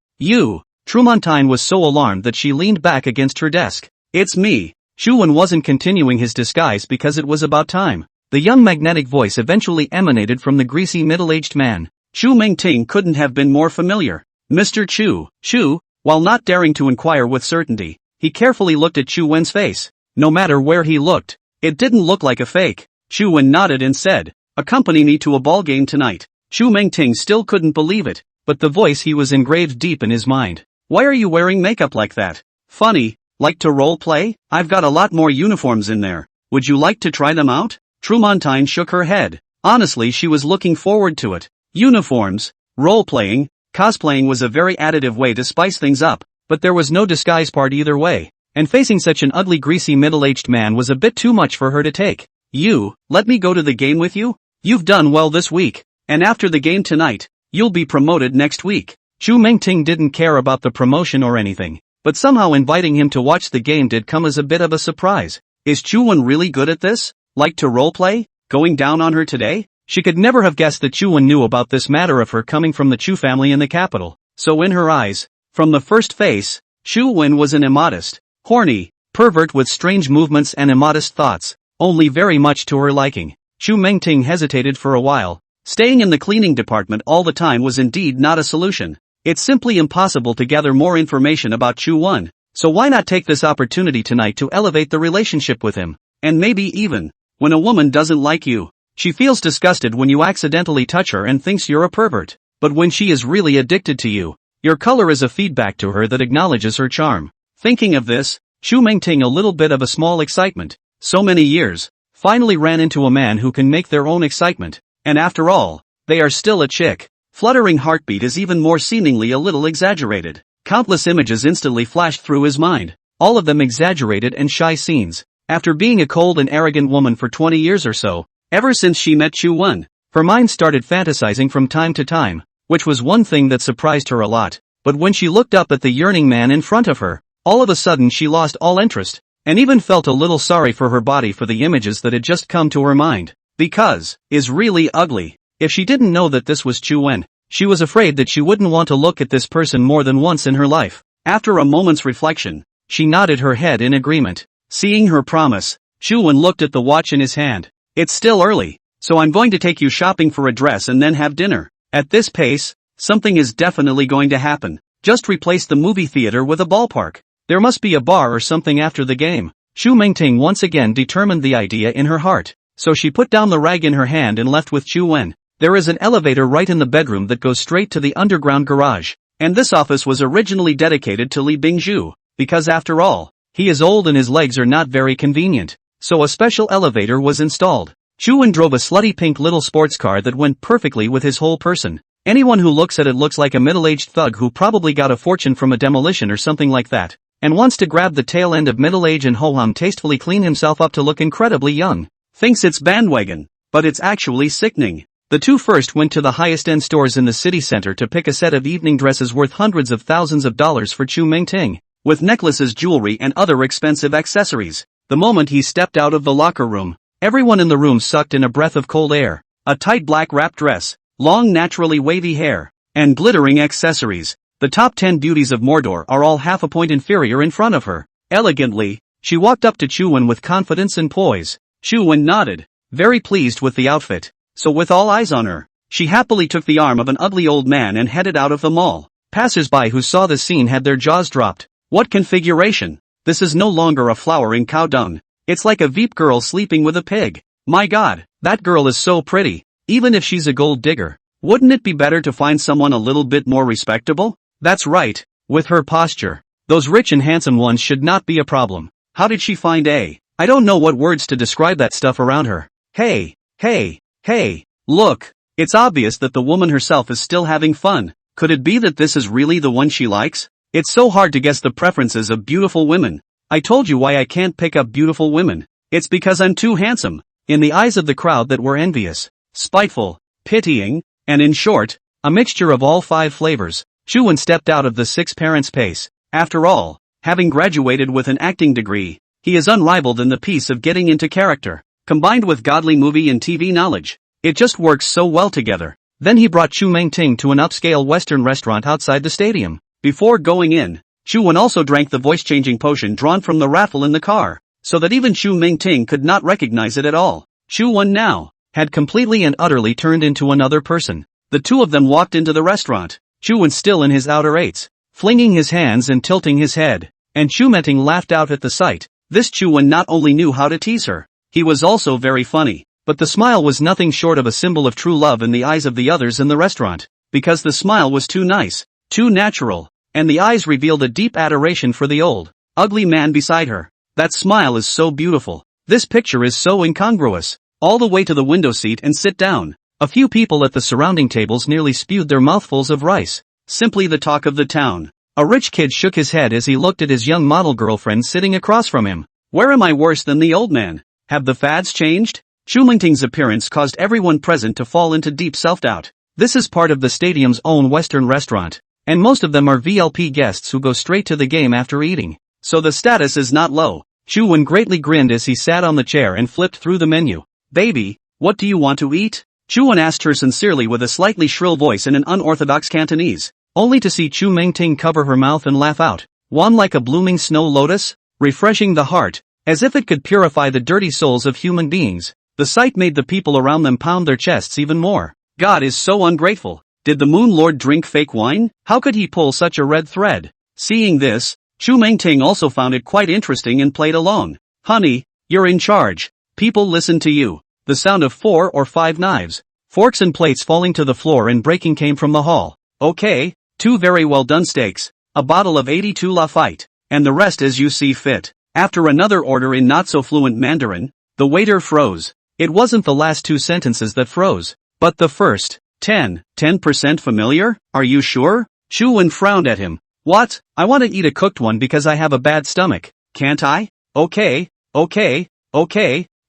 Trumontine was so alarmed that she leaned back against her desk. It's me. Chu Wen wasn't continuing his disguise because it was about time. The young magnetic voice eventually emanated from the greasy middle-aged man. Chu Mengting couldn't have been more familiar. Mr. Chu, while not daring to inquire with certainty, he carefully looked at Chu Wen's face. No matter where he looked, it didn't look like a fake. Chu Wen nodded and said, accompany me to a ball game tonight. Chu Mengting still couldn't believe it, but the voice he was engraved deep in his mind. Why are you wearing makeup like that? Funny, like to role play? I've got a lot more uniforms in there. Would you like to try them out? Trumontine shook her head. Honestly, she was looking forward to it. Uniforms, role-playing, cosplaying was a very additive way to spice things up, but there was no disguise part either way, and facing such an ugly greasy middle-aged man was a bit too much for her to take. Let me go to the game with you? You've done well this week, and after the game tonight, you'll be promoted next week. Chu Mengting didn't care about the promotion or anything, but somehow inviting him to watch the game did come as a bit of a surprise. Is Chu Wen really good at this? Like to roleplay? Going down on her today? She could never have guessed that Chu Wen knew about this matter of her coming from the Chu family in the capital. So in her eyes, from the first face, Chu Wen was an immodest, horny pervert with strange movements and immodest thoughts, only very much to her liking. Chu Mengting hesitated for a while. Staying in the cleaning department all the time was indeed not a solution. It's simply impossible to gather more information about Chu Wen, so why not take this opportunity tonight to elevate the relationship with him? And maybe even, when a woman doesn't like you, she feels disgusted when you accidentally touch her and thinks you're a pervert. But when she is really addicted to you, your color is a feedback to her that acknowledges her charm. Thinking of this, Chu Mengting, a little bit of a small excitement, so many years, finally ran into a man who can make their own excitement. And after all, They are still a chick. Fluttering heartbeat is even more seemingly a little exaggerated. Countless images instantly flashed through his mind, all of them exaggerated and shy scenes. After being a cold and arrogant woman for 20 years or so, ever since she met Chu-won, her mind started fantasizing from time to time, which was one thing that surprised her a lot. But when she looked up at the yearning man in front of her, all of a sudden she lost all interest, and even felt a little sorry for her body for the images that had just come to her mind. Because, is really ugly. If she didn't know that this was Chu-won, she was afraid that she wouldn't want to look at this person more than once in her life. After a moment's reflection, she nodded her head in agreement. Seeing her promise, Chu-won looked at the watch in his hand. It's still early, so I'm going to take you shopping for a dress and then have dinner. At this pace, something is definitely going to happen. Just replace the movie theater with a ballpark. There must be a bar or something after the game. Chu Mingting once again determined the idea in her heart, so she put down the rag in her hand and left with Chu-won. There is an elevator right in the bedroom that goes straight to the underground garage, and this office was originally dedicated to Li Bingju, because after all, he is old and his legs are not very convenient, so a special elevator was installed. Chu-won drove a slutty pink little sports car that went perfectly with his whole person. Anyone who looks at it looks like a middle-aged thug who probably got a fortune from a demolition or something like that, and wants to grab the tail end of middle age and ho-hum tastefully clean himself up to look incredibly young. Thinks it's bandwagon, but it's actually sickening. The two first went to the highest-end stores in the city center to pick a set of evening dresses worth hundreds of thousands of dollars for Chu Mingting, with necklaces, jewelry and other expensive accessories. The moment he stepped out of the locker room, everyone in the room sucked in a breath of cold air. A tight black wrap dress, long naturally wavy hair, and glittering accessories. The top 10 beauties of Mordor are all half a point inferior in front of her. Elegantly, she walked up to Chu-won with confidence and poise. Chu-won nodded, very pleased with the outfit. So with all eyes on her, she happily took the arm of an ugly old man and headed out of the mall. Passers-by who saw the scene had their jaws dropped. What configuration? This is no longer a flowering cow dung. It's like a Veep girl sleeping with a pig. My god, that girl is so pretty. Even if she's a gold digger, wouldn't it be better to find someone a little bit more respectable? That's right, with her posture. Those rich and handsome ones should not be a problem. How did she find a? I don't know what words to describe that stuff around her. Hey, look. It's obvious that the woman herself is still having fun. Could it be that this is really the one she likes? It's so hard to guess the preferences of beautiful women. I told you why I can't pick up beautiful women. It's because I'm too handsome. In the eyes of the crowd that were envious, spiteful, pitying, and in short, a mixture of all 5 flavors, Chu-won stepped out of the 6 parents' pace. After all, having graduated with an acting degree, he is unrivaled in the piece of getting into character. Combined with godly movie and TV knowledge, it just works so well together. Then he brought Chu Mingting to an upscale Western restaurant outside the stadium. Before going in, Chu-won also drank the voice-changing potion drawn from the raffle in the car, so that even Chu Mingting could not recognize it at all. Chu-won now had completely and utterly turned into another person. The two of them walked into the restaurant, Chu-won still in his outer eights, flinging his hands and tilting his head, and Chu Mingting laughed out at the sight. This Chu-won not only knew how to tease her, he was also very funny, but the smile was nothing short of a symbol of true love in the eyes of the others in the restaurant, because the smile was too nice, too natural, and the eyes revealed a deep adoration for the old, ugly man beside her. That smile is so beautiful. This picture is so incongruous. All the way to the window seat and sit down. A few people at the surrounding tables nearly spewed their mouthfuls of rice. Simply the talk of the town. A rich kid shook his head as he looked at his young model girlfriend sitting across from him. Where am I worse than the old man? Have the fads changed? Chu Mingting's appearance caused everyone present to fall into deep self-doubt. This is part of the stadium's own Western restaurant, and most of them are VLP guests who go straight to the game after eating. So the status is not low. Chu-won greatly grinned as he sat on the chair and flipped through the menu. Baby, what do you want to eat? Chu-won asked her sincerely with a slightly shrill voice in an unorthodox Cantonese, only to see Chu Mingting cover her mouth and laugh out. One like a blooming snow lotus, refreshing the heart, as if it could purify the dirty souls of human beings. The sight made the people around them pound their chests even more. God is so ungrateful. Did the Moon Lord drink fake wine? How could he pull such a red thread? Seeing this, Chu Mingting also found it quite interesting and played along. Honey, you're in charge. People listen to you. The sound of 4 or 5 knives, forks and plates falling to the floor and breaking came from the hall. Okay, 2 very well done steaks, a bottle of 82 Lafite, and the rest as you see fit. After another order in not-so-fluent Mandarin, the waiter froze. It wasn't the last 2 sentences that froze, but the first. 10% familiar? Are you sure? Chu-wen frowned at him. What? I want to eat a cooked one because I have a bad stomach. Can't I? Okay.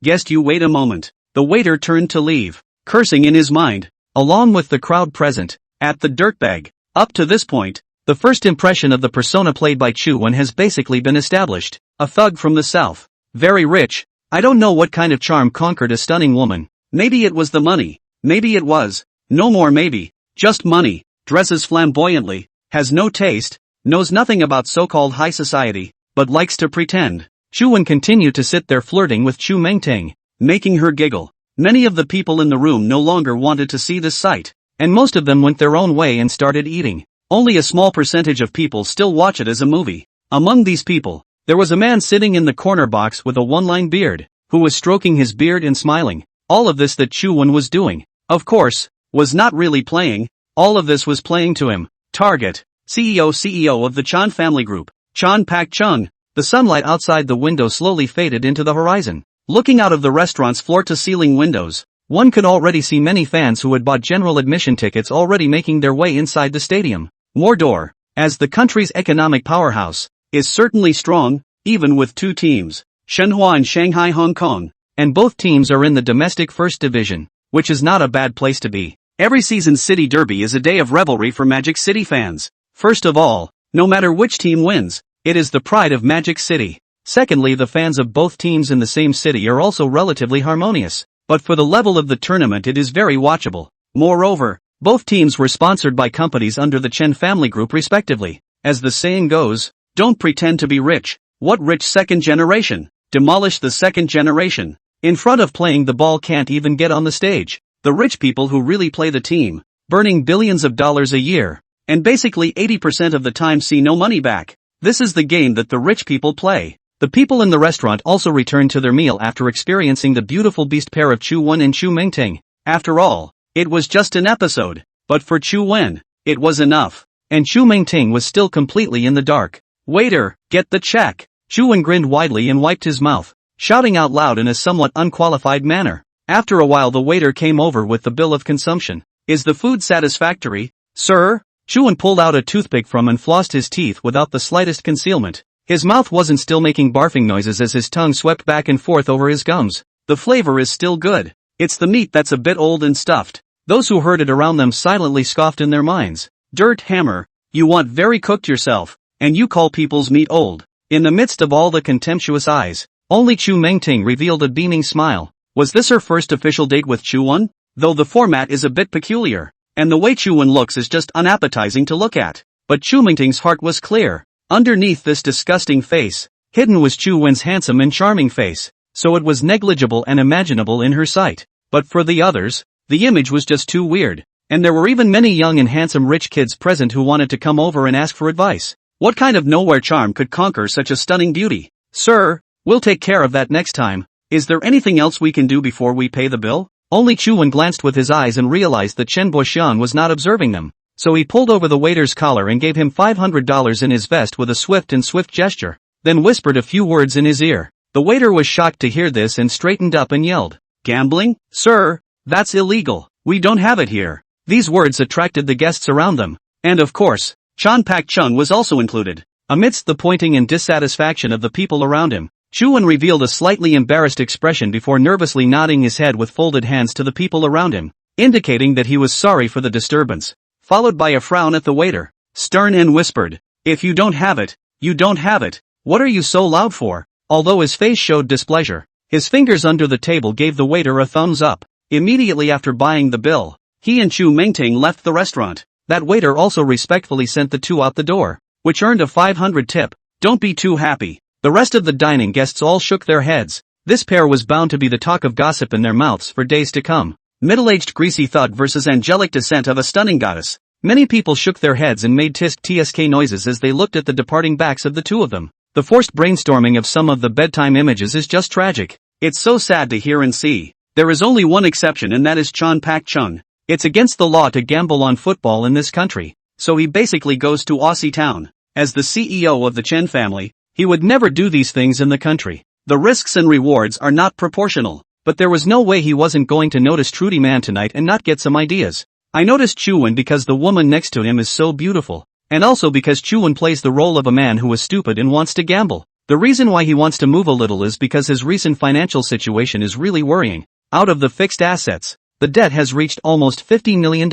Guest, you wait a moment. The waiter turned to leave, cursing in his mind, along with the crowd present, at the dirtbag. Up to this point, the first impression of the persona played by Chu-wen has basically been established. A thug from the south. Very rich. I don't know what kind of charm conquered a stunning woman. Maybe it was the money. Maybe it was. No more maybe. Just money. Dresses flamboyantly. Has no taste. Knows nothing about so-called high society, but likes to pretend. Chu-wen continued to sit there flirting with Chu Mengting, making her giggle. Many of the people in the room no longer wanted to see this sight, and most of them went their own way and started eating. Only a small percentage of people still watch it as a movie. Among these people, there was a man sitting in the corner box with a one-line beard, who was stroking his beard and smiling. All of this that Chu-wen was doing, of course, was not really playing. All of this was playing to him. Target. CEO of the Chan family group, Chan Pak-chung. The sunlight outside the window slowly faded into the horizon. Looking out of the restaurant's floor-to-ceiling windows, one could already see many fans who had bought general admission tickets already making their way inside the stadium. Mordor, as the country's economic powerhouse, is certainly strong, even with two teams, Shenhua and Shanghai Hong Kong, and both teams are in the domestic first division, which is not a bad place to be. Every season's City Derby is a day of revelry for Magic City fans. First of all, no matter which team wins, it is the pride of Magic City. Secondly, the fans of both teams in the same city are also relatively harmonious, but for the level of the tournament it is very watchable. Moreover, both teams were sponsored by companies under the Chen family group respectively. As the saying goes, don't pretend to be rich. What rich second generation? Demolish the second generation. In front of playing the ball can't even get on the stage. The rich people who really play the team, burning billions of dollars a year, and basically 80% of the time see no money back. This is the game that the rich people play. The people in the restaurant also returned to their meal after experiencing the beautiful beast pair of Chu-wen and Chu Mengting. After all, it was just an episode, but for Chu-wen, it was enough. And Chu Mengting was still completely in the dark. Waiter, get the check. Chu-wen grinned widely and wiped his mouth, shouting out loud in a somewhat unqualified manner. After a while the waiter came over with the bill of consumption. Is the food satisfactory, sir? Chu-wen pulled out a toothpick from and flossed his teeth without the slightest concealment. His mouth wasn't still making barfing noises as his tongue swept back and forth over his gums. The flavor is still good. It's the meat that's a bit old and stuffed. Those who heard it around them silently scoffed in their minds. Dirt hammer, you want very cooked yourself, and you call people's meat old. In the midst of all the contemptuous eyes, only Chu Mengting revealed a beaming smile. Was this her first official date with Chu-wen? Though the format is a bit peculiar, and the way Chu-wen looks is just unappetizing to look at. But Chu Mengting's heart was clear. Underneath this disgusting face, hidden was Chu-wen's handsome and charming face, so it was negligible and imaginable in her sight. But for the others, the image was just too weird, and there were even many young and handsome rich kids present who wanted to come over and ask for advice. What kind of nowhere charm could conquer such a stunning beauty? Sir, we'll take care of that next time. Is there anything else we can do before we pay the bill? Only Chu-wen glanced with his eyes and realized that Chen Boxian was not observing them. So he pulled over the waiter's collar and gave him $500 in his vest with a swift gesture, then whispered a few words in his ear. The waiter was shocked to hear this and straightened up and yelled, "Gambling? Sir, that's illegal. We don't have it here." These words attracted the guests around them. And of course, Chan Pak-chung was also included. Amidst the pointing and dissatisfaction of the people around him, Chu-wen revealed a slightly embarrassed expression before nervously nodding his head with folded hands to the people around him, indicating that he was sorry for the disturbance, followed by a frown at the waiter, stern and whispered, "If you don't have it, you don't have it. What are you so loud for?" Although his face showed displeasure, his fingers under the table gave the waiter a thumbs up. Immediately after buying the bill, he and Chu Mengting left the restaurant. That waiter also respectfully sent the two out the door, which earned a 500 tip. Don't be too happy. The rest of the dining guests all shook their heads. This pair was bound to be the talk of gossip in their mouths for days to come. Middle-aged greasy thug versus angelic descent of a stunning goddess. Many people shook their heads and made tsk noises as they looked at the departing backs of the two of them. The forced brainstorming of some of the bedtime images is just tragic. It's so sad to hear and see. There is only one exception, and that is Chan Pak-chung. It's against the law to gamble on football in this country, so he basically goes to Aussie Town. As the CEO of the Chen family, he would never do these things in the country. The risks and rewards are not proportional, but there was no way he wasn't going to notice Trudy Man tonight and not get some ideas. I noticed Chuan because the woman next to him is so beautiful, and also because Chuan plays the role of a man who is stupid and wants to gamble. The reason why he wants to move a little is because his recent financial situation is really worrying. Out of the fixed assets, the debt has reached almost $50 million.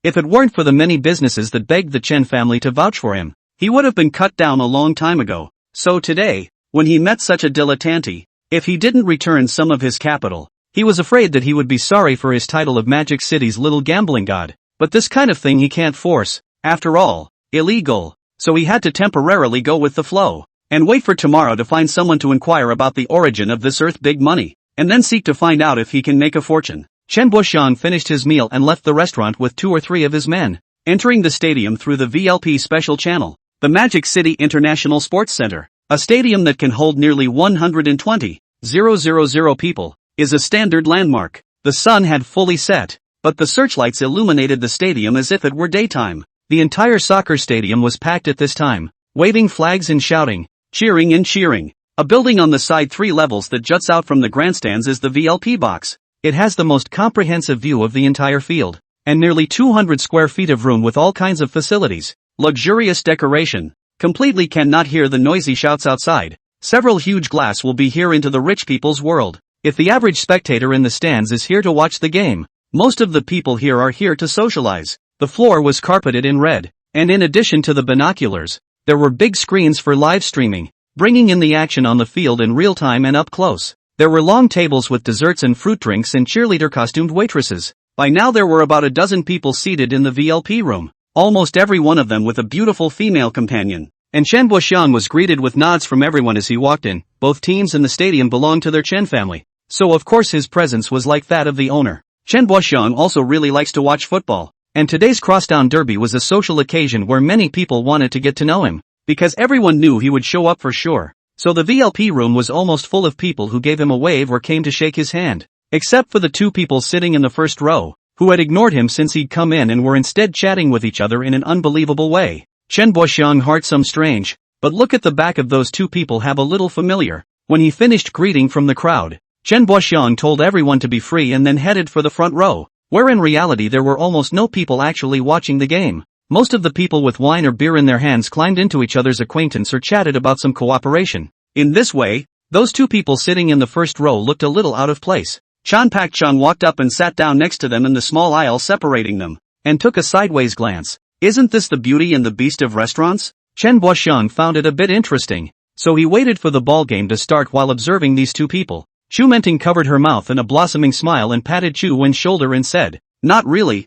If it weren't for the many businesses that begged the Chen family to vouch for him, he would have been cut down a long time ago. So today, when he met such a dilettante, if he didn't return some of his capital, he was afraid that he would be sorry for his title of Magic City's little gambling god. But this kind of thing he can't force, after all, illegal. So he had to temporarily go with the flow, and wait for tomorrow to find someone to inquire about the origin of this earth big money, and then seek to find out if he can make a fortune. Chen Buoxiang finished his meal and left the restaurant with 2 or 3 of his men, entering the stadium through the VLP special channel. The Magic City International Sports Center, a stadium that can hold nearly 120,000 people, is a standard landmark. The sun had fully set, but the searchlights illuminated the stadium as if it were daytime. The entire soccer stadium was packed at this time, waving flags and shouting, cheering and cheering. A building on the side 3 levels that juts out from the grandstands is the VLP box. It has the most comprehensive view of the entire field, and nearly 200 square feet of room with all kinds of facilities, luxurious decoration. Completely cannot hear the noisy shouts outside. Several huge glass will be here into the rich people's world. If the average spectator in the stands is here to watch the game, most of the people here are here to socialize. The floor was carpeted in red, and in addition to the binoculars, there were big screens for live streaming, bringing in the action on the field in real time and up close. There were long tables with desserts and fruit drinks and cheerleader-costumed waitresses. By now there were about a dozen people seated in the VLP room, almost every one of them with a beautiful female companion. And Chen Buoxiang was greeted with nods from everyone as he walked in. Both teams in the stadium belonged to their Chen family, so of course his presence was like that of the owner. Chen Buoxiang also really likes to watch football, and today's crosstown derby was a social occasion where many people wanted to get to know him, because everyone knew he would show up for sure. So the VLP room was almost full of people who gave him a wave or came to shake his hand, except for the 2 people sitting in the first row, who had ignored him since he'd come in and were instead chatting with each other in an unbelievable way. Chen Buoxiang heart some strange, but look at the back of those 2 people have a little familiar. When he finished greeting from the crowd, Chen Buoxiang told everyone to be free and then headed for the front row, where in reality there were almost no people actually watching the game. Most of the people with wine or beer in their hands climbed into each other's acquaintance or chatted about some cooperation. In this way, those 2 people sitting in the first row looked a little out of place. Chan Pak-chung walked up and sat down next to them in the small aisle separating them, and took a sideways glance. Isn't this the beauty and the beast of restaurants? Chen Buoxiang found it a bit interesting, so he waited for the ball game to start while observing these 2 people. Chu Menting covered her mouth in a blossoming smile and patted Chu Wen's shoulder and said, not really,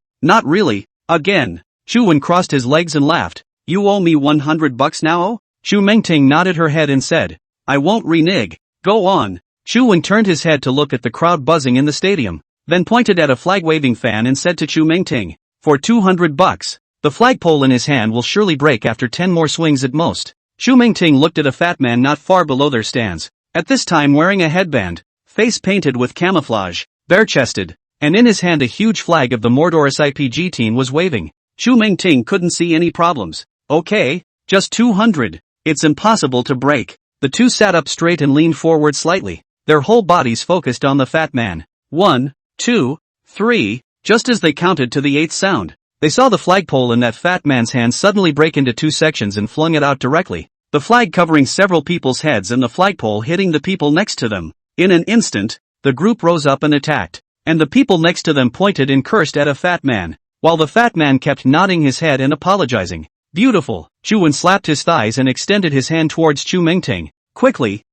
again. Chu Wen crossed his legs and laughed. You owe me $100 now? Chu Menting nodded her head and said, I won't renege. Go on. Chu Wen turned his head to look at the crowd buzzing in the stadium, then pointed at a flag-waving fan and said to Chu Menting, for $200. The flagpole in his hand will surely break after 10 more swings at most. Chu Menting looked at a fat man not far below their stands, at this time wearing a headband, face painted with camouflage, bare-chested, and in his hand a huge flag of the Mordorus IPG team was waving. Chu Menting couldn't see any problems. Okay, just 200. It's impossible to break. The 2 sat up straight and leaned forward slightly, their whole bodies focused on the fat man. 1, 2, 3, just as they counted to the 8th sound, they saw the flagpole in that fat man's hand suddenly break into 2 sections and flung it out directly, the flag covering several people's heads and the flagpole hitting the people next to them. In an instant, the group rose up and attacked, and the people next to them pointed and cursed at a fat man, while the fat man kept nodding his head and apologizing. Beautiful. Chu Wen slapped his thighs and extended his hand towards Chu Menting. Quickly,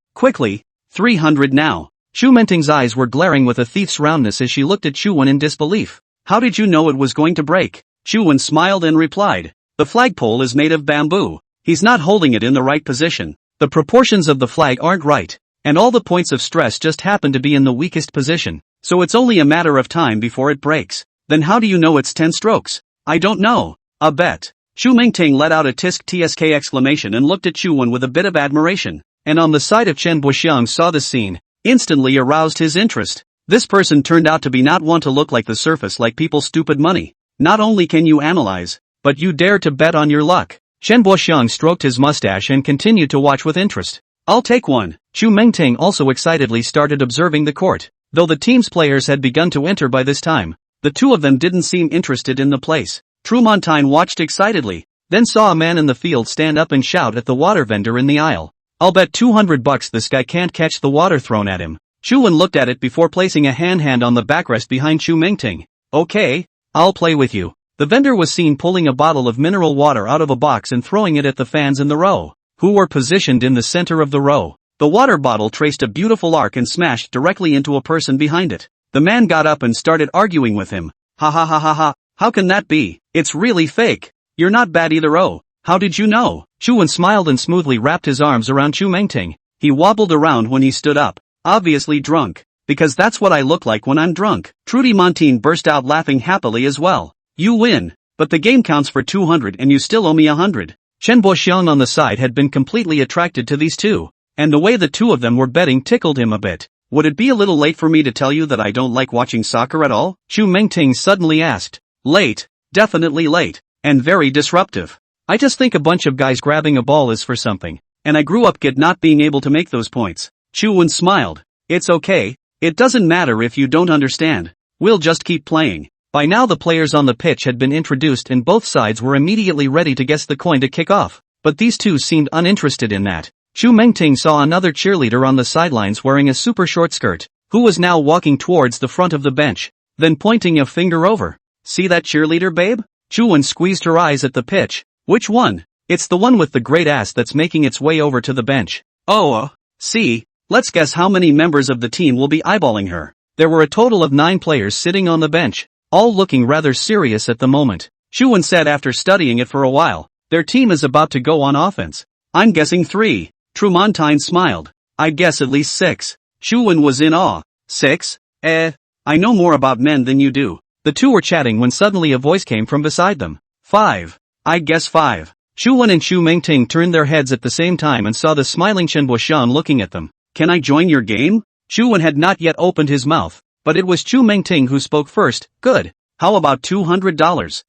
300 now. Chu Menting's eyes were glaring with a thief's roundness as she looked at Chu Wen in disbelief. How did you know it was going to break? Chu Wen smiled and replied, the flagpole is made of bamboo. He's not holding it in the right position. The proportions of the flag aren't right, and all the points of stress just happen to be in the weakest position, so it's only a matter of time before it breaks. Then how do you know it's 10 strokes? I don't know. A bet. Chu Menting let out a tsk exclamation and looked at Chu Wen with a bit of admiration, and on the side of Chen Buoxiang saw the scene, instantly aroused his interest. This person turned out to be not one to look like the surface like people's stupid money. Not only can you analyze, but you dare to bet on your luck. Chen Buoxiang stroked his mustache and continued to watch with interest. I'll take one. Chu Menting also excitedly started observing the court. Though the team's players had begun to enter by this time, The two of them didn't seem interested in the place. Trumontine watched excitedly, then saw a man in the field stand up and shout at the water vendor in the aisle. "I'll bet $200 this guy can't catch the water thrown at him." Chuan looked at it before placing a hand on the backrest behind Chu Mingting. "Okay, I'll play with you." The vendor was seen pulling a bottle of mineral water out of a box and throwing it at the fans in the row, who were positioned in the center of the row. The water bottle traced a beautiful arc and smashed directly into a person behind it. The man got up and started arguing with him. "Ha ha ha ha ha, how can that be? It's really fake. You're not bad either. Oh, how did you know?" Chuan smiled and smoothly wrapped his arms around Chu Mingting. He wobbled around when he stood up, obviously drunk, because that's what I look like when I'm drunk. Trudy Montine burst out laughing happily as well. "You win, but the game counts for 200 and you still owe me 100. Chen Boxiang on the side had been completely attracted to these two, and the way the two of them were betting tickled him a bit. "Would it be a little late for me to tell you that I don't like watching soccer at all?" Chu Mingting suddenly asked. "Late, definitely late, and very disruptive. I just think a bunch of guys grabbing a ball is for something, and I grew up not being able to make those points." Chuan smiled. "It's okay, it doesn't matter if you don't understand. We'll just keep playing." By now the players on the pitch had been introduced and both sides were immediately ready to guess the coin to kick off, but these two seemed uninterested in that. Chu Mingting saw another cheerleader on the sidelines wearing a super short skirt, who was now walking towards the front of the bench, then pointing a finger over. "See that cheerleader, babe?" Chuan squeezed her eyes at the pitch. "Which one?" "It's the one with the great ass that's making its way over to the bench." "Oh, see, let's guess how many members of the team will be eyeballing her." There were a total of 9 players sitting on the bench, all looking rather serious at the moment. Chuan said after studying it for a while, "Their team is about to go on offense. I'm guessing 3. Trumontine smiled. "I'd guess at least 6. Chuan was in awe. "6? I know more about men than you do." The two were chatting when suddenly a voice came from beside them. 5. "I'd guess 5. Chuan and Chu Mingting turned their heads at the same time and saw the smiling Chen Boxiang looking at them. "Can I join your game?" Chuan had not yet opened his mouth, but it was Chu Mingting who spoke first. "Good. How about $200?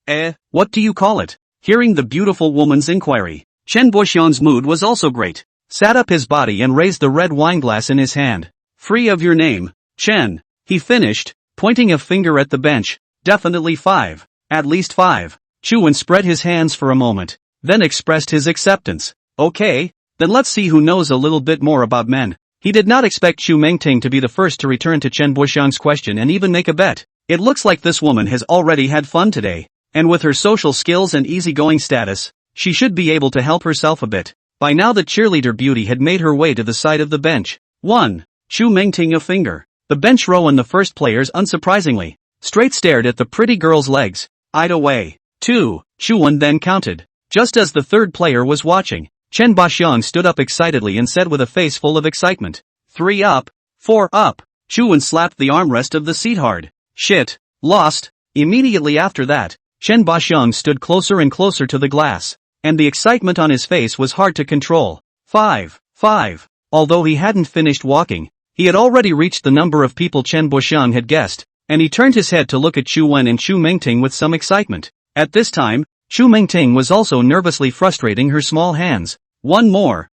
What do you call it?" Hearing the beautiful woman's inquiry, Chen Boxiang's mood was also great. Sat up his body and raised the red wineglass in his hand. "Free of your name, Chen," he finished, pointing a finger at the bench. "Definitely 5. At least 5. Chuan spread his hands for a moment, then expressed his acceptance. "Okay, then let's see who knows a little bit more about men." He did not expect Chu Mingting to be the first to return to Chen Boxiang's question and even make a bet. It looks like this woman has already had fun today, and with her social skills and easygoing status, she should be able to help herself a bit. By now the cheerleader beauty had made her way to the side of the bench. 1. Chu Mingting a finger. The bench row and the first players unsurprisingly straight stared at the pretty girl's legs. Eyed away. 2. Chuan then counted. Just as the third player was watching, Chen Boxiang stood up excitedly and said with a face full of excitement. 3 up. 4 up. Chuan slapped the armrest of the seat hard. "Shit. Lost." Immediately after that, Chen Boxiang stood closer and closer to the glass, and the excitement on his face was hard to control. 5. Although he hadn't finished walking, he had already reached the number of people Chen Boxiang had guessed, and he turned his head to look at Chuan and Chu Mingting with some excitement. At this time, Chu Mingting was also nervously frustrating her small hands. One more.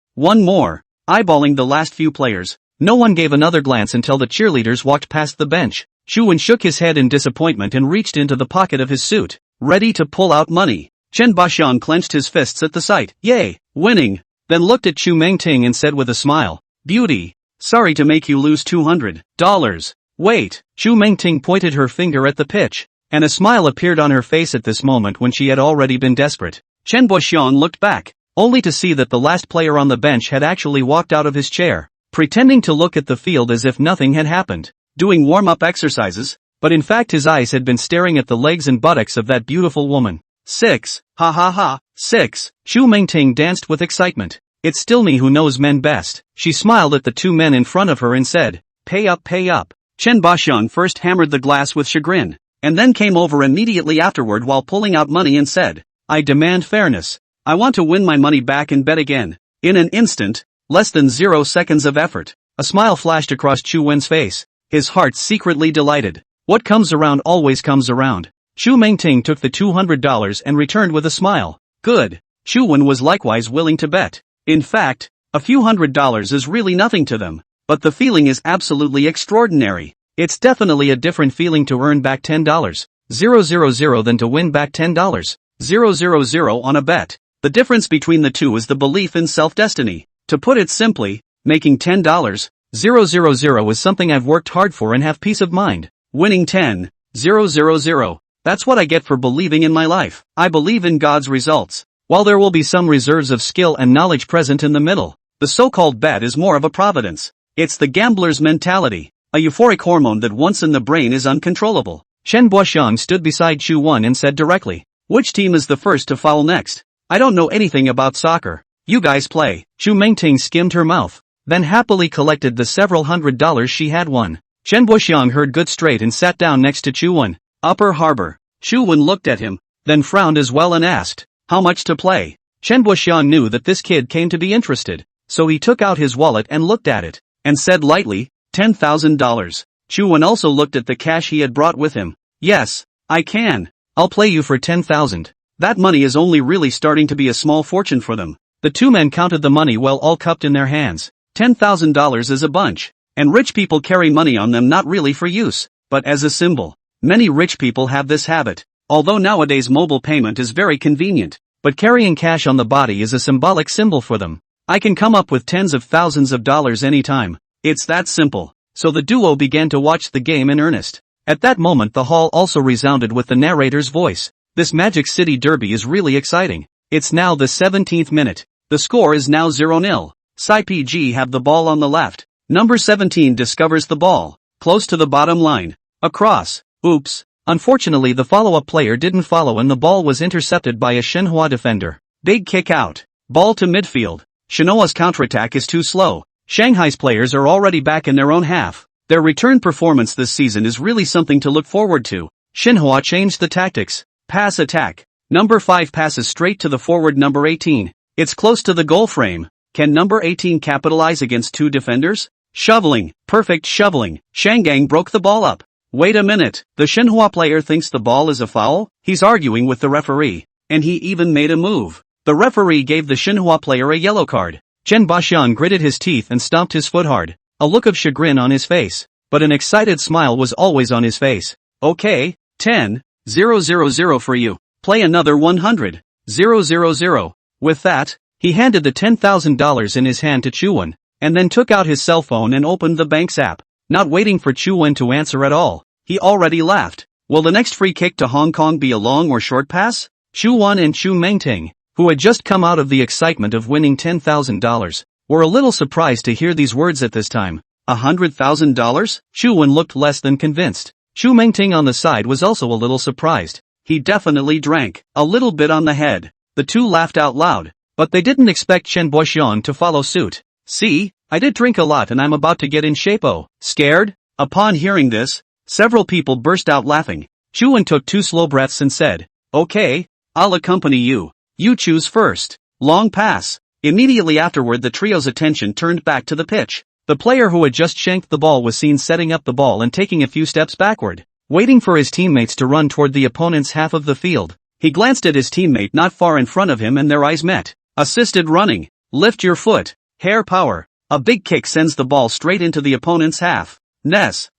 Eyeballing the last few players, no one gave another glance until the cheerleaders walked past the bench. Chuan shook his head in disappointment and reached into the pocket of his suit, ready to pull out money. Chen Boxiang clenched his fists at the sight. "Yay, winning!" Then looked at Chu Mingting and said with a smile, "Beauty, sorry to make you lose $200. Wait." Chu Mingting pointed her finger at the pitch, and a smile appeared on her face at this moment when she had already been desperate. Chen Boxiang looked back, only to see that the last player on the bench had actually walked out of his chair, pretending to look at the field as if nothing had happened, doing warm-up exercises, but in fact his eyes had been staring at the legs and buttocks of that beautiful woman. 6. Ha ha ha, 6. Chu Mingting danced with excitement. "It's still me who knows men best." She smiled at the two men in front of her and said, Pay up. Chen Boxiang first hammered the glass with chagrin, and then came over immediately afterward while pulling out money and said, "I demand fairness. I want to win my money back and bet again." In an instant, less than 0 seconds of effort, a smile flashed across Chu Wen's face, his heart secretly delighted. What comes around always comes around. Chu Mingting took the $200 and returned with a smile. Good. Chu Wen was likewise willing to bet. In fact, a few $100s is really nothing to them, but the feeling is absolutely extraordinary. It's definitely a different feeling to earn back $10,000 than to win back $10,000 on a bet. The difference between the two is the belief in self-destiny. To put it simply, making $10,000 is something I've worked hard for and have peace of mind. Winning $10,000, that's what I get for believing in my life. I believe in God's results. While there will be some reserves of skill and knowledge present in the middle, the so-called bet is more of a providence. It's the gambler's mentality, a euphoric hormone that once in the brain is uncontrollable. Shen Boxiang stood beside Chu Wen and said directly, "Which team is the first to foul next? I don't know anything about soccer. You guys play." Chu Mengting skimmed her mouth, then happily collected the several $100s she had won. Shen Boxiang heard good straight and sat down next to Chu Wen. Upper Harbor. Chu Wen looked at him, then frowned as well and asked, "How much to play?" Shen Boxiang knew that this kid came to be interested, so he took out his wallet and looked at it, and said lightly, $10,000. Chu Wen also looked at the cash he had brought with him. "Yes, I can. I'll play you for 10,000. That money is only really starting to be a small fortune for them. The two men counted the money well all cupped in their hands. $10,000 is a bunch, and rich people carry money on them not really for use, but as a symbol. Many rich people have this habit, although nowadays mobile payment is very convenient, but carrying cash on the body is a symbolic symbol for them. I can come up with tens of thousands of dollars anytime. It's that simple." So the duo began to watch the game in earnest. At that moment the hall also resounded with the narrator's voice. "This Magic City Derby is really exciting. It's now the 17th minute. The score is now 0-0. Sai-PG have the ball on the left. Number 17 discovers the ball, close to the bottom line. Across. Oops. Unfortunately the follow-up player didn't follow and the ball was intercepted by a Shenhua defender. Big kick out. Ball to midfield. Shenhua's counterattack is too slow. Shanghai's players are already back in their own half. Their return performance this season is really something to look forward to. Shenhua changed the tactics. Pass attack. Number 5 passes straight to the forward number 18. It's close to the goal frame. Can number 18 capitalize against two defenders? Shoveling. Perfect shoveling. Shangang broke the ball up. Wait a minute, the Shenhua player thinks the ball is a foul? He's arguing with the referee. And he even made a move. The referee gave the Shenhua player a yellow card. Chen Boxiang gritted his teeth and stomped his foot hard, a look of chagrin on his face, but an excited smile was always on his face. "Okay, 10,000 for you. Play another 100,000. With that, he handed the $10,000 in his hand to Chu Wen, and then took out his cell phone and opened the bank's app. Not waiting for Chu Wen to answer at all, he already laughed. Will the next free kick to Hong Kong be a long or short pass? Chu Wen and Chu Mengting, who had just come out of the excitement of winning $10,000, were a little surprised to hear these words at this time. $100,000? Chu Wen looked less than convinced. Chu Mengting on the side was also a little surprised. He definitely drank a little bit on the head. The two laughed out loud, but they didn't expect Shen Boxiang to follow suit. "See, I did drink a lot and I'm about to get in shape. Oh, scared?" Upon hearing this, several people burst out laughing. Chu Wen took 2 slow breaths and said, "Okay, I'll accompany you. You choose first." Long pass. Immediately afterward the trio's attention turned back to the pitch. The player who had just shanked the ball was seen setting up the ball and taking a few steps backward, waiting for his teammates to run toward the opponent's half of the field. He glanced at his teammate not far in front of him and their eyes met. Assisted running. Lift your foot. Hair power. A big kick sends the ball straight into the opponent's half. Ness.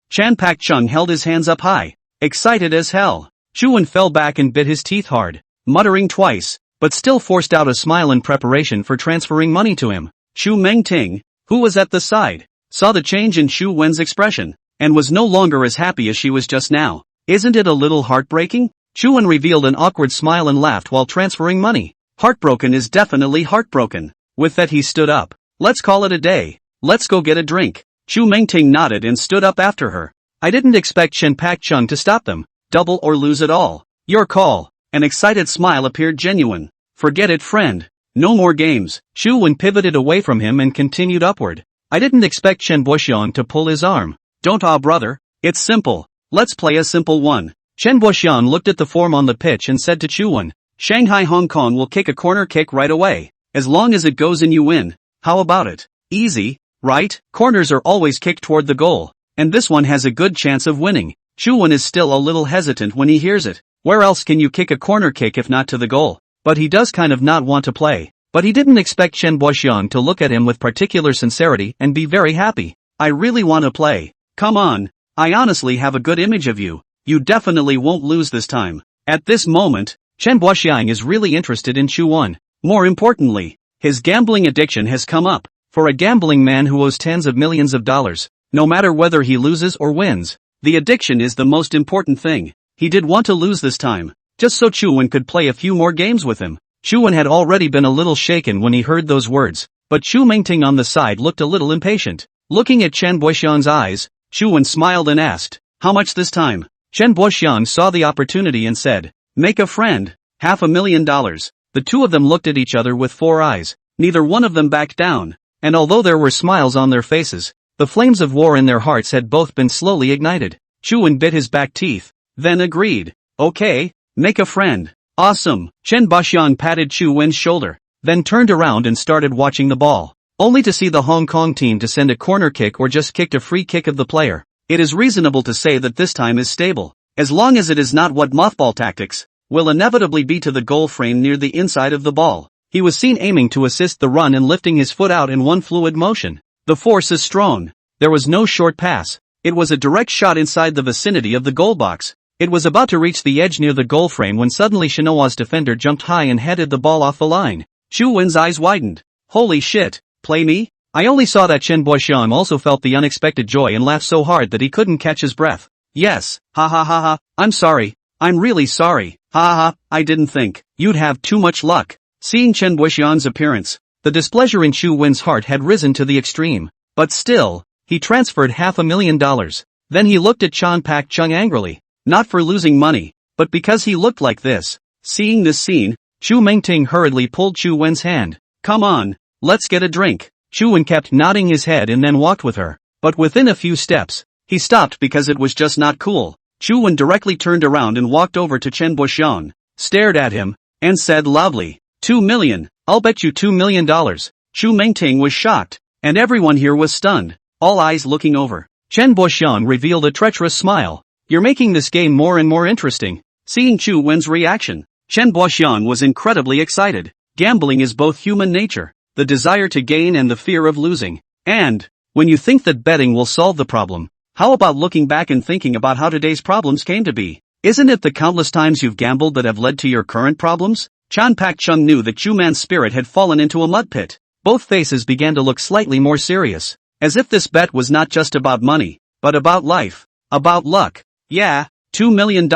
Chan Pak Chung held his hands up high, excited as hell. Chu Wen fell back and bit his teeth hard, muttering twice, but still forced out a smile in preparation for transferring money to him. Chu Mengting, who was at the side, saw the change in Chu Wen's expression, and was no longer as happy as she was just now. "Isn't it a little heartbreaking?" Chu Wen revealed an awkward smile and laughed while transferring money. "Heartbroken is definitely heartbroken." With that he stood up. "Let's call it a day. Let's go get a drink." Chu Mengting nodded and stood up after her. "I didn't expect Chen Pak Chung to stop them. Double or lose it all. Your call." An excited smile appeared genuine. "Forget it, friend. No more games." Chu Wen pivoted away from him and continued upward. "I didn't expect Chen Boxiang to pull his arm. Don't brother. It's simple. Let's play a simple one." Chen Boxiang looked at the form on the pitch and said to Chu Wen, "Shanghai Hong Kong will kick a corner kick right away. As long as it goes in you win. How about it? Easy, right? Corners are always kicked toward the goal, and this one has a good chance of winning." Chu Wen is still a little hesitant when he hears it. Where else can you kick a corner kick if not to the goal? But he does kind of not want to play. But he didn't expect Chen Boxiang to look at him with particular sincerity and be very happy. I really want to play. Come on. I honestly have a good image of you. You definitely won't lose this time. At this moment, Chen Boxiang is really interested in Chu Wen. More importantly, his gambling addiction has come up. For a gambling man who owes tens of millions of dollars, no matter whether he loses or wins, the addiction is the most important thing. He did want to lose this time, just so Chu Wen could play a few more games with him. Chu Wen had already been a little shaken when he heard those words, but Chu Mingting on the side looked a little impatient. Looking at Chen Boxiang's eyes, Chu Wen smiled and asked, "How much this time?" Chen Boxiang saw the opportunity and said, "Make a friend, $500,000. The two of them looked at each other with 4 eyes. Neither one of them backed down, and although there were smiles on their faces, the flames of war in their hearts had both been slowly ignited. Chu Wen bit his back teeth, then agreed. "Okay, make a friend." "Awesome." Chen Boxiang patted Chu Wen's shoulder, then turned around and started watching the ball, only to see the Hong Kong team to send a corner kick or just kicked a free kick of the player. It is reasonable to say that this time is stable, as long as it is not what mothball tactics will inevitably be to the goal frame near the inside of the ball. He was seen aiming to assist the run and lifting his foot out in one fluid motion. The force is strong. There was no short pass. It was a direct shot inside the vicinity of the goal box. It was about to reach the edge near the goal frame when suddenly Shinhwa's defender jumped high and headed the ball off the line. Chu Wen's eyes widened. "Holy shit, play me?" I only saw that Chen Boxiang also felt the unexpected joy and laughed so hard that he couldn't catch his breath. "Yes, ha ha ha ha, I'm sorry. I'm really sorry. Ha ha ha, I didn't think you'd have too much luck." Seeing Chen Boxiang's appearance, the displeasure in Chu Wen's heart had risen to the extreme. But still, he transferred $500,000. Then he looked at Chan Pak Chung angrily, not for losing money, but because he looked like this. Seeing this scene, Chu Mingting hurriedly pulled Chu Wen's hand. "Come on, let's get a drink." Chu Wen kept nodding his head and then walked with her, but within a few steps, he stopped because it was just not cool. Chu Wen directly turned around and walked over to Chen Boxiang, stared at him, and said loudly, $2 million, I'll bet you $2 million. Chu Mingting was shocked, and everyone here was stunned, all eyes looking over. Chen Boxiang revealed a treacherous smile. "You're making this game more and more interesting." Seeing Chu Wen's reaction, Chen Boxiang was incredibly excited. Gambling is both human nature, the desire to gain and the fear of losing. And, when you think that betting will solve the problem, how about looking back and thinking about how today's problems came to be? Isn't it the countless times you've gambled that have led to your current problems? Chan Pak Chung knew that Chu Man's spirit had fallen into a mud pit. Both faces began to look slightly more serious, as if this bet was not just about money, but about life, about luck. "Yeah, $2 million,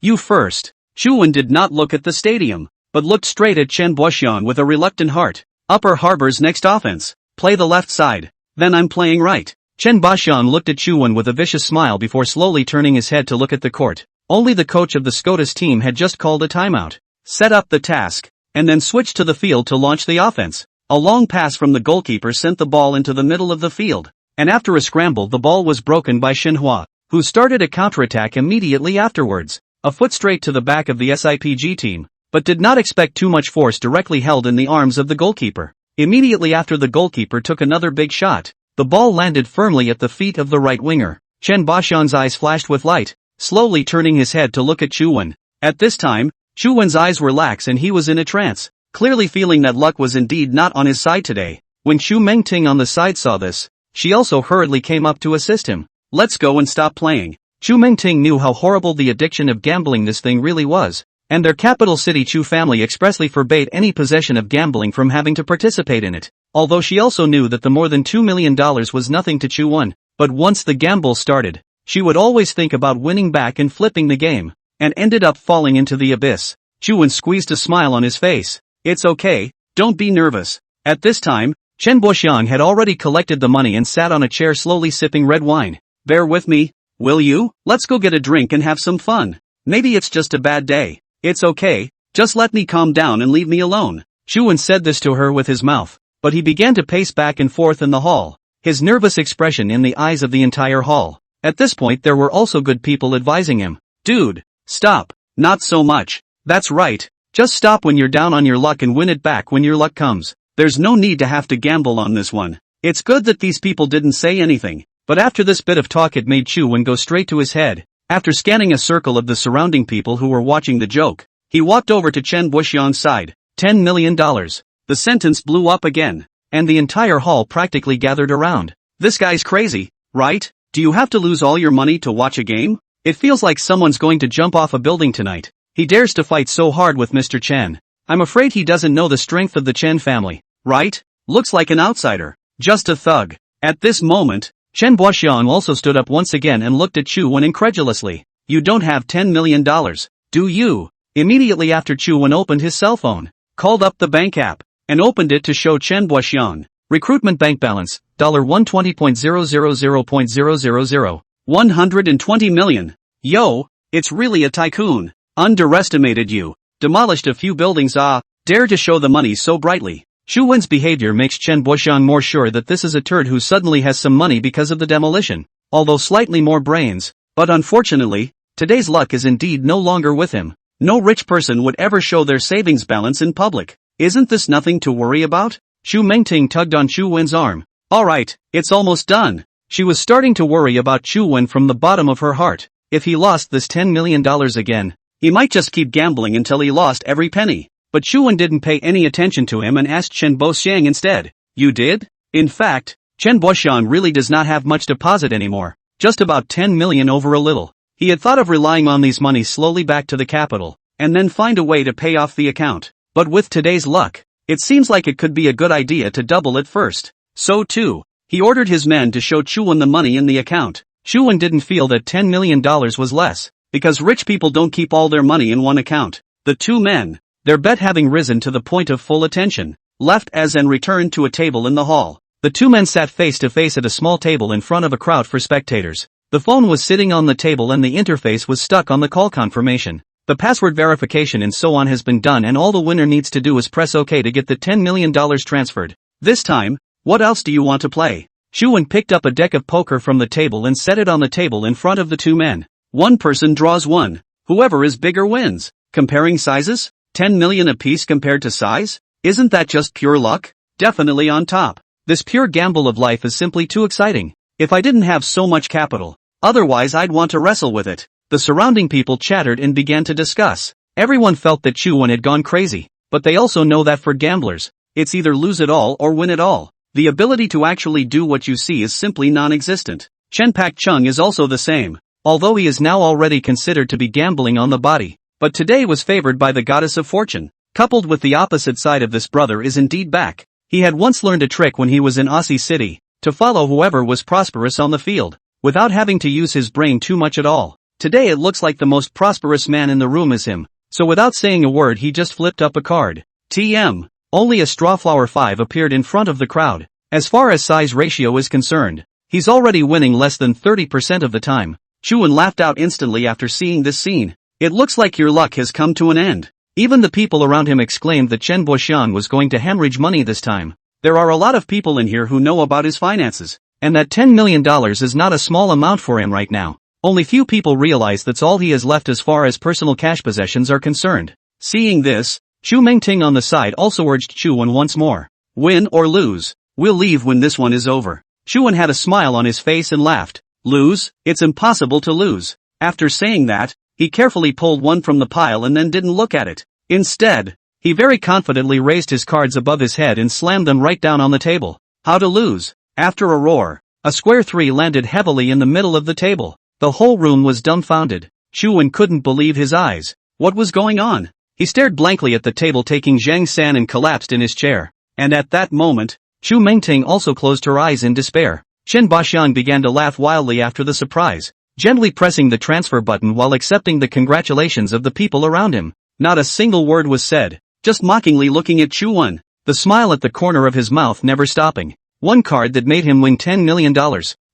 you first." Chu Wen did not look at the stadium, but looked straight at Chen Boxiang with a reluctant heart. "Upper Harbor's next offense, play the left side, then I'm playing right." Chen Boxiang looked at Chu Wen with a vicious smile before slowly turning his head to look at the court. Only the coach of the SCOTUS team had just called a timeout, set up the task, and then switched to the field to launch the offense. A long pass from the goalkeeper sent the ball into the middle of the field, and after a scramble the ball was broken by Shinhwa, who started a counterattack immediately afterwards, a foot straight to the back of the SIPG team, but did not expect too much force directly held in the arms of the goalkeeper. Immediately after the goalkeeper took another big shot, the ball landed firmly at the feet of the right winger. Chen Boxiang's eyes flashed with light, slowly turning his head to look at Chu Wen. At this time, Chu Wen's eyes were lax and he was in a trance, clearly feeling that luck was indeed not on his side today. When Chu Mingting on the side saw this, she also hurriedly came up to assist him. "Let's go and stop playing." Chu Mingting knew how horrible the addiction of gambling this thing really was, and their capital city Chu family expressly forbade any possession of gambling from having to participate in it. Although she also knew that the more than $2 million was nothing to Chu Wen, but once the gamble started, she would always think about winning back and flipping the game, and ended up falling into the abyss. Chu Wen squeezed a smile on his face. "It's okay, don't be nervous." At this time, Chen Boxiang had already collected the money and sat on a chair slowly sipping red wine. "Bear with me, will you? Let's go get a drink and have some fun. Maybe it's just a bad day. It's okay, just let me calm down and leave me alone." Chu Wen said this to her with his mouth, but he began to pace back and forth in the hall, his nervous expression in the eyes of the entire hall. At this point there were also good people advising him. "Dude, stop, not so much. That's right, just stop when you're down on your luck and win it back when your luck comes. There's no need to have to gamble on this one." It's good that these people didn't say anything, but after this bit of talk it made Chu Wen go straight to his head. After scanning a circle of the surrounding people who were watching the joke, he walked over to Chen Boxiang's side. $10 million. The sentence blew up again, and the entire hall practically gathered around. This guy's crazy, right? Do you have to lose all your money to watch a game? It feels like someone's going to jump off a building tonight. He dares to fight so hard with Mr. Chen. I'm afraid he doesn't know the strength of the Chen family, right? Looks like an outsider. Just a thug. At this moment, Chen Boxiang also stood up once again and looked at Chu Wen incredulously. You don't have $10 million, do you? Immediately after, Chu Wen opened his cell phone, called up the bank app, and opened it to show Chen Boxiang. Recruitment bank balance, $120.000.000. 120 million. Yo, it's really a tycoon. Underestimated you. Demolished a few buildings. Dare to show the money so brightly. Chu Wen's behavior makes Chen Boxiang more sure that this is a turd who suddenly has some money because of the demolition, although slightly more brains. But unfortunately, today's luck is indeed no longer with him. No rich person would ever show their savings balance in public. Isn't this nothing to worry about? Chu Mengting tugged on Chu Wen's arm. Alright, it's almost done. She was starting to worry about Chu Wen from the bottom of her heart. If he lost this $10 million again, he might just keep gambling until he lost every penny. But Chu Wen didn't pay any attention to him and asked Chen Boxiang instead. You did? In fact, Chen Boxiang really does not have much deposit anymore. Just about 10 million over a little. He had thought of relying on these monies slowly back to the capital, and then find a way to pay off the account. But with today's luck, it seems like it could be a good idea to double it first. So too, he ordered his men to show Chu Wen the money in the account. Chu Wen didn't feel that $10 million was less, because rich people don't keep all their money in one account. The two men, their bet having risen to the point of full attention, left and returned to a table in the hall. The two men sat face to face at a small table in front of a crowd for spectators. The phone was sitting on the table and the interface was stuck on the call confirmation. The password verification and so on has been done, and all the winner needs to do is press OK to get the $10 million transferred. This time, what else do you want to play? Chu Wen picked up a deck of poker from the table and set it on the table in front of the two men. One person draws one. Whoever is bigger wins. Comparing sizes? 10 million apiece compared to size? Isn't that just pure luck? Definitely on top. This pure gamble of life is simply too exciting. If I didn't have so much capital, otherwise I'd want to wrestle with it. The surrounding people chattered and began to discuss. Everyone felt that Chu Wen had gone crazy, but they also know that for gamblers, it's either lose it all or win it all. The ability to actually do what you see is simply non-existent. Chen Pak Chung is also the same, although he is now already considered to be gambling on the body. But today was favored by the goddess of fortune. Coupled with the opposite side of this brother is indeed back. He had once learned a trick when he was in Aussie City, to follow whoever was prosperous on the field, without having to use his brain too much at all. Today it looks like the most prosperous man in the room is him, so without saying a word he just flipped up a card. TM. Only a strawflower 5 appeared in front of the crowd. As far as size ratio is concerned, he's already winning less than 30% of the time. Chu Wen laughed out instantly after seeing this scene. It looks like your luck has come to an end. Even the people around him exclaimed that Chen Boxiang was going to hemorrhage money this time. There are a lot of people in here who know about his finances, and that $10 million is not a small amount for him right now. Only few people realize that's all he has left as far as personal cash possessions are concerned. Seeing this, Chu Mengting on the side also urged Chu Wen once more. Win or lose, we'll leave when this one is over. Chu Wen had a smile on his face and laughed. Lose? It's impossible to lose. After saying that, he carefully pulled one from the pile and then didn't look at it. Instead, he very confidently raised his cards above his head and slammed them right down on the table. How to lose? After a roar, a square 3 landed heavily in the middle of the table. The whole room was dumbfounded. Chu Wen couldn't believe his eyes. What was going on? He stared blankly at the table, taking Zhang San, and collapsed in his chair. And at that moment, Chu Mengting also closed her eyes in despair. Chen Boxiang began to laugh wildly after the surprise, gently pressing the transfer button while accepting the congratulations of the people around him. Not a single word was said, just mockingly looking at Chu Wen, the smile at the corner of his mouth never stopping. One card that made him win $10 million.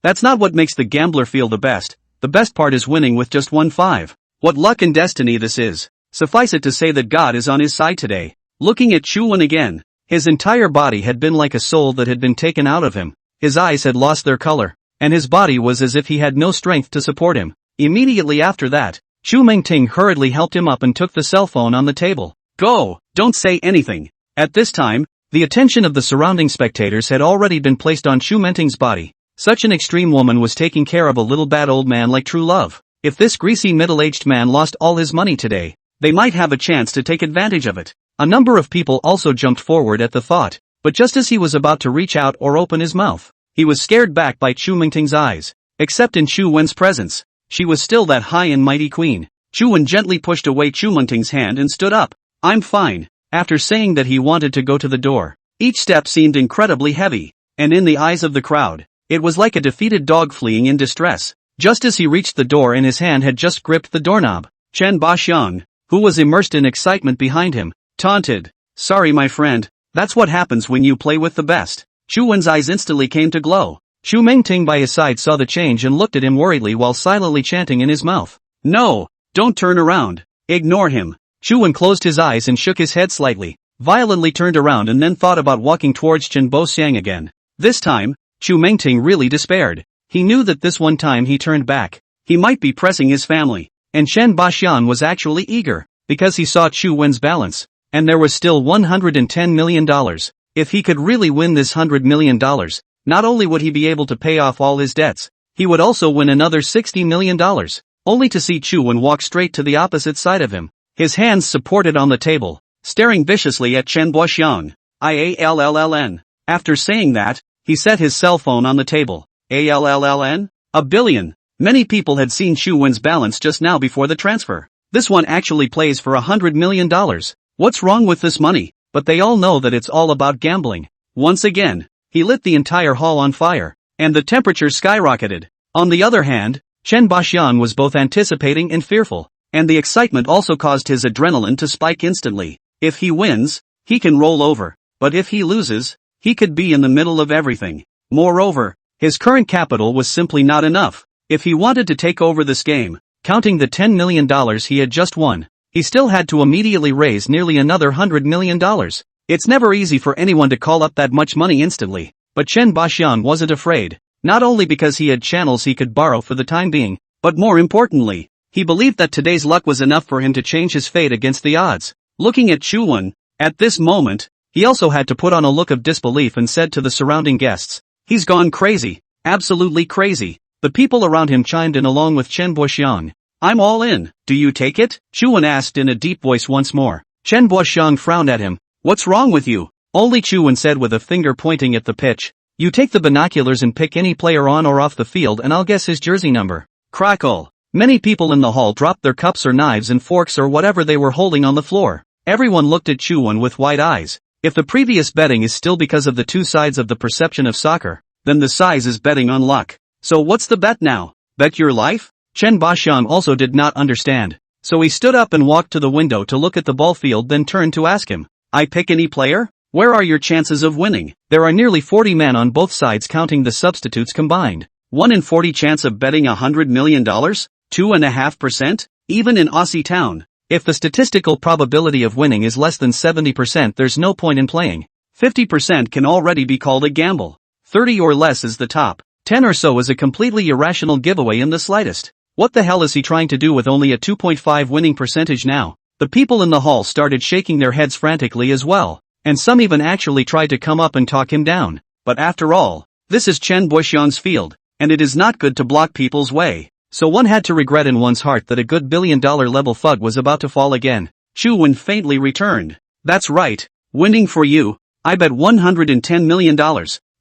That's not what makes the gambler feel the best. The best part is winning with just 1-5. What luck and destiny this is. Suffice it to say that God is on his side today. Looking at Chu Wen again, his entire body had been like a soul that had been taken out of him. His eyes had lost their color, and his body was as if he had no strength to support him. Immediately after that, Chu Mengting hurriedly helped him up and took the cell phone on the table. Go! Don't say anything. At this time, the attention of the surrounding spectators had already been placed on Chu Mengting's body. Such an extreme woman was taking care of a little bad old man like true love. If this greasy middle-aged man lost all his money today, they might have a chance to take advantage of it. A number of people also jumped forward at the thought, but just as he was about to reach out or open his mouth, he was scared back by Chu Mingting's eyes. Except in Chu Wen's presence, she was still that high and mighty queen. Chu Wen gently pushed away Chu Mingting's hand and stood up. I'm fine. After saying that he wanted to go to the door, each step seemed incredibly heavy, and in the eyes of the crowd, it was like a defeated dog fleeing in distress. Just as he reached the door and his hand had just gripped the doorknob, Chen Baxiang, who was immersed in excitement behind him, taunted. Sorry my friend, that's what happens when you play with the best. Chu Wen's eyes instantly came to glow. Chu Mingting by his side saw the change and looked at him worriedly while silently chanting in his mouth. No, don't turn around. Ignore him. Chu Wen closed his eyes and shook his head slightly, violently turned around and then thought about walking towards Chen Boxiang again. This time, Chu Mingting really despaired. He knew that this one time he turned back, he might be pressing his family. And Chen Baxian was actually eager, because he saw Chu Wen's balance, and there was still $110 million. If he could really win this $100 million, not only would he be able to pay off all his debts, he would also win another $60 million, only to see Chu Wen walk straight to the opposite side of him, his hands supported on the table, staring viciously at Chen Baxiang. IALLLN. After saying that, he set his cell phone on the table. ALLLN? A billion. Many people had seen Chu Wen's balance just now before the transfer. This one actually plays for $100 million. What's wrong with this money? But they all know that it's all about gambling. Once again, he lit the entire hall on fire, and the temperature skyrocketed. On the other hand, Chen Baxian was both anticipating and fearful, and the excitement also caused his adrenaline to spike instantly. If he wins, he can roll over, but if he loses, he could be in the middle of everything. Moreover, his current capital was simply not enough. If he wanted to take over this game, counting the $10 million he had just won, he still had to immediately raise nearly another $100 million. It's never easy for anyone to call up that much money instantly, but Chen Baxian wasn't afraid, not only because he had channels he could borrow for the time being, but more importantly, he believed that today's luck was enough for him to change his fate against the odds. Looking at Chu Wen, at this moment, he also had to put on a look of disbelief and said to the surrounding guests, "He's gone crazy, absolutely crazy." The people around him chimed in along with Chen Baxiang. "I'm all in, do you take it?" Chu Wen asked in a deep voice once more. Chen Baxiang frowned at him. "What's wrong with you?" Only Chu Wen said with a finger pointing at the pitch. "You take the binoculars and pick any player on or off the field and I'll guess his jersey number." Crackle. Many people in the hall dropped their cups or knives and forks or whatever they were holding on the floor. Everyone looked at Chu Wen with wide eyes. If the previous betting is still because of the two sides of the perception of soccer, then the size is betting on luck. So what's the bet now? Bet your life? Chen Baxiang also did not understand. So he stood up and walked to the window to look at the ball field, then turned to ask him, "I pick any player? Where are your chances of winning?" There are nearly 40 men on both sides counting the substitutes combined. 1 in 40 chance of betting $100 million? 2.5%? Even in Aussie town. If the statistical probability of winning is less than 70%, there's no point in playing. 50% can already be called a gamble. 30 or less is the top. 10 or so is a completely irrational giveaway in the slightest. What the hell is he trying to do with only a 2.5 winning percentage now? The people in the hall started shaking their heads frantically as well, and some even actually tried to come up and talk him down. But after all, this is Chen Baxiang's field, and it is not good to block people's way. So one had to regret in one's heart that a good billion-dollar level thug was about to fall again. Chu Wen faintly returned. "That's right, winning for you. I bet $110 million.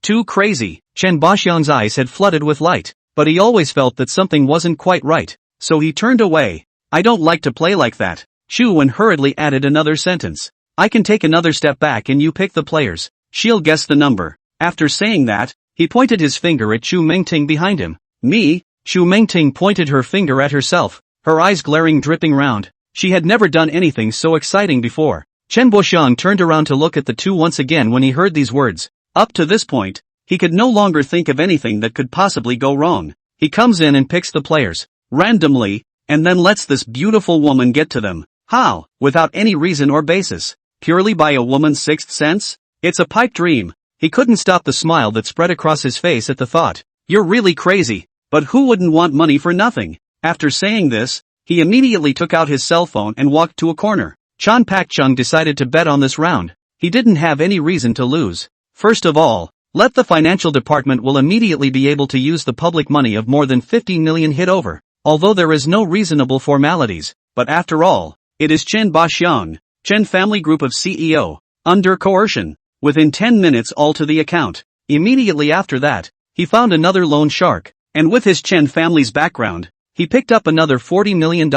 Too crazy." Chen Baxiang's eyes had flooded with light, but he always felt that something wasn't quite right, so he turned away. "I don't like to play like that." Chu Wen hurriedly added another sentence. "I can take another step back and you pick the players. She'll guess the number." After saying that, he pointed his finger at Chu Mingting behind him. "Me?" Chu Mingting pointed her finger at herself, her eyes glaring, dripping round. She had never done anything so exciting before. Chen Baxiang turned around to look at the two once again when he heard these words. Up to this point, he could no longer think of anything that could possibly go wrong. He comes in and picks the players, randomly, and then lets this beautiful woman get to them. How? Without any reason or basis. Purely by a woman's sixth sense? It's a pipe dream. He couldn't stop the smile that spread across his face at the thought. "You're really crazy. But who wouldn't want money for nothing?" After saying this, he immediately took out his cell phone and walked to a corner. Chan Pak-chung decided to bet on this round. He didn't have any reason to lose. First of all, let the financial department will immediately be able to use the public money of more than 50 million hit over, although there is no reasonable formalities. But after all, it is Chen Baxiang, Chen family group of CEO, under coercion. Within 10 minutes all to the account. Immediately after that, he found another loan shark. And with his Chen family's background, he picked up another $40 million.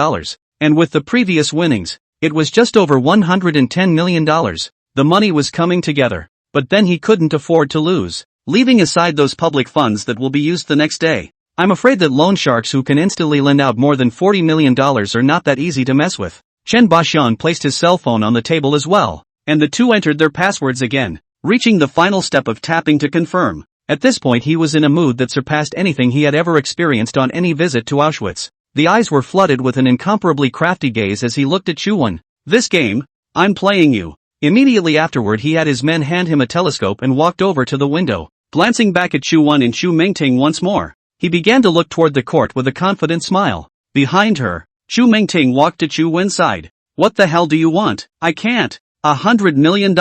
And with the previous winnings, it was just over $110 million. The money was coming together. But then he couldn't afford to lose. Leaving aside those public funds that will be used the next day, I'm afraid that loan sharks who can instantly lend out more than $40 million are not that easy to mess with. Chen Boxian placed his cell phone on the table as well, and the two entered their passwords again, reaching the final step of tapping to confirm. At this point he was in a mood that surpassed anything he had ever experienced on any visit to Auschwitz. The eyes were flooded with an incomparably crafty gaze as he looked at Chuan. This game? I'm playing you. Immediately afterward he had his men hand him a telescope and walked over to the window. Glancing back at Chuan and Chu Mingting once more, he began to look toward the court with a confident smile. Behind her, Chu Mingting walked to Chuan's side. What the hell do you want? I can't. $100 million.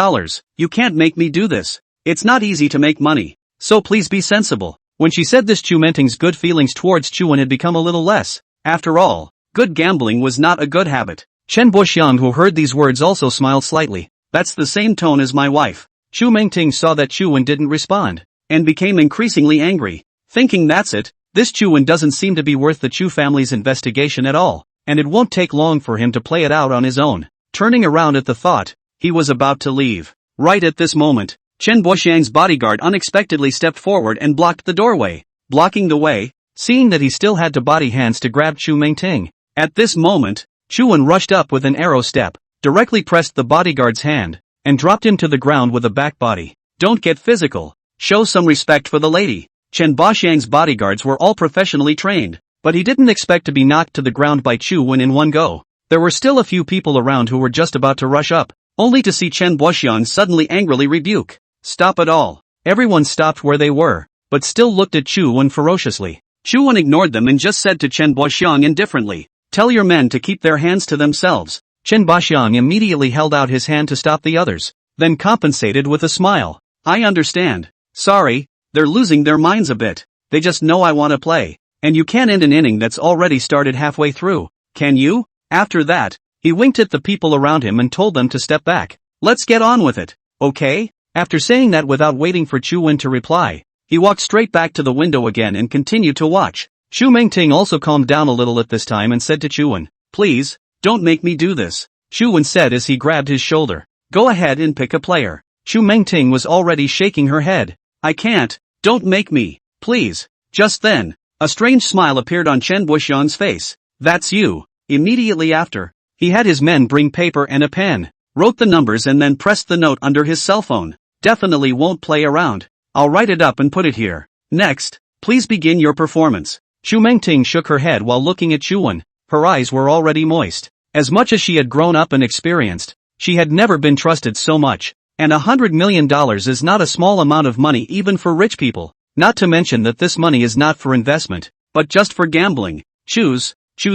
You can't make me do this. It's not easy to make money. So please be sensible. When she said this, Chu Mingting's good feelings towards Chuan had become a little less. After all, good gambling was not a good habit. Chen Boxian, who heard these words, also smiled slightly. That's the same tone as my wife. Chu Mingting saw that Chuan didn't respond, and became increasingly angry, thinking that's it, this Chuan doesn't seem to be worth the Chu family's investigation at all, and it won't take long for him to play it out on his own. Turning around at the thought, he was about to leave. Right at this moment, Chen Boxiang's bodyguard unexpectedly stepped forward and blocked the doorway. Blocking the way, seeing that he still had to body hands to grab Chu Mingting. At this moment, Chuan rushed up with an arrow step, directly pressed the bodyguard's hand, and dropped him to the ground with a back body. Don't get physical. Show some respect for the lady. Chen Boxiang's bodyguards were all professionally trained, but he didn't expect to be knocked to the ground by Chuan in one go. There were still a few people around who were just about to rush up, only to see Chen Boxiang suddenly angrily rebuke. Stop it all. Everyone stopped where they were, but still looked at Chuan ferociously. Chuan ignored them and just said to Chen Boxiang indifferently, "Tell your men to keep their hands to themselves." Chen Boxiang immediately held out his hand to stop the others, then compensated with a smile. I understand. Sorry, they're losing their minds a bit. They just know I want to play. And you can't end an inning that's already started halfway through, can you? After that, he winked at the people around him and told them to step back. Let's get on with it, okay? After saying that without waiting for Chuan to reply, he walked straight back to the window again and continued to watch. Chu Mingting also calmed down a little at this time and said to Chuan, "Please, don't make me do this," Chuan said as he grabbed his shoulder. "Go ahead and pick a player." Chu Mingting was already shaking her head. "I can't, don't make me, please." Just then, a strange smile appeared on Chen Boxiang's face. "That's you." Immediately after, he had his men bring paper and a pen, wrote the numbers and then pressed the note under his cell phone. "Definitely won't play around. I'll write it up and put it here. Next, please begin your performance." Chu Mingting shook her head while looking at Chuan. Her eyes were already moist. As much as she had grown up and experienced, she had never been trusted so much. And $100 million is not a small amount of money even for rich people. Not to mention that this money is not for investment, but just for gambling. Choose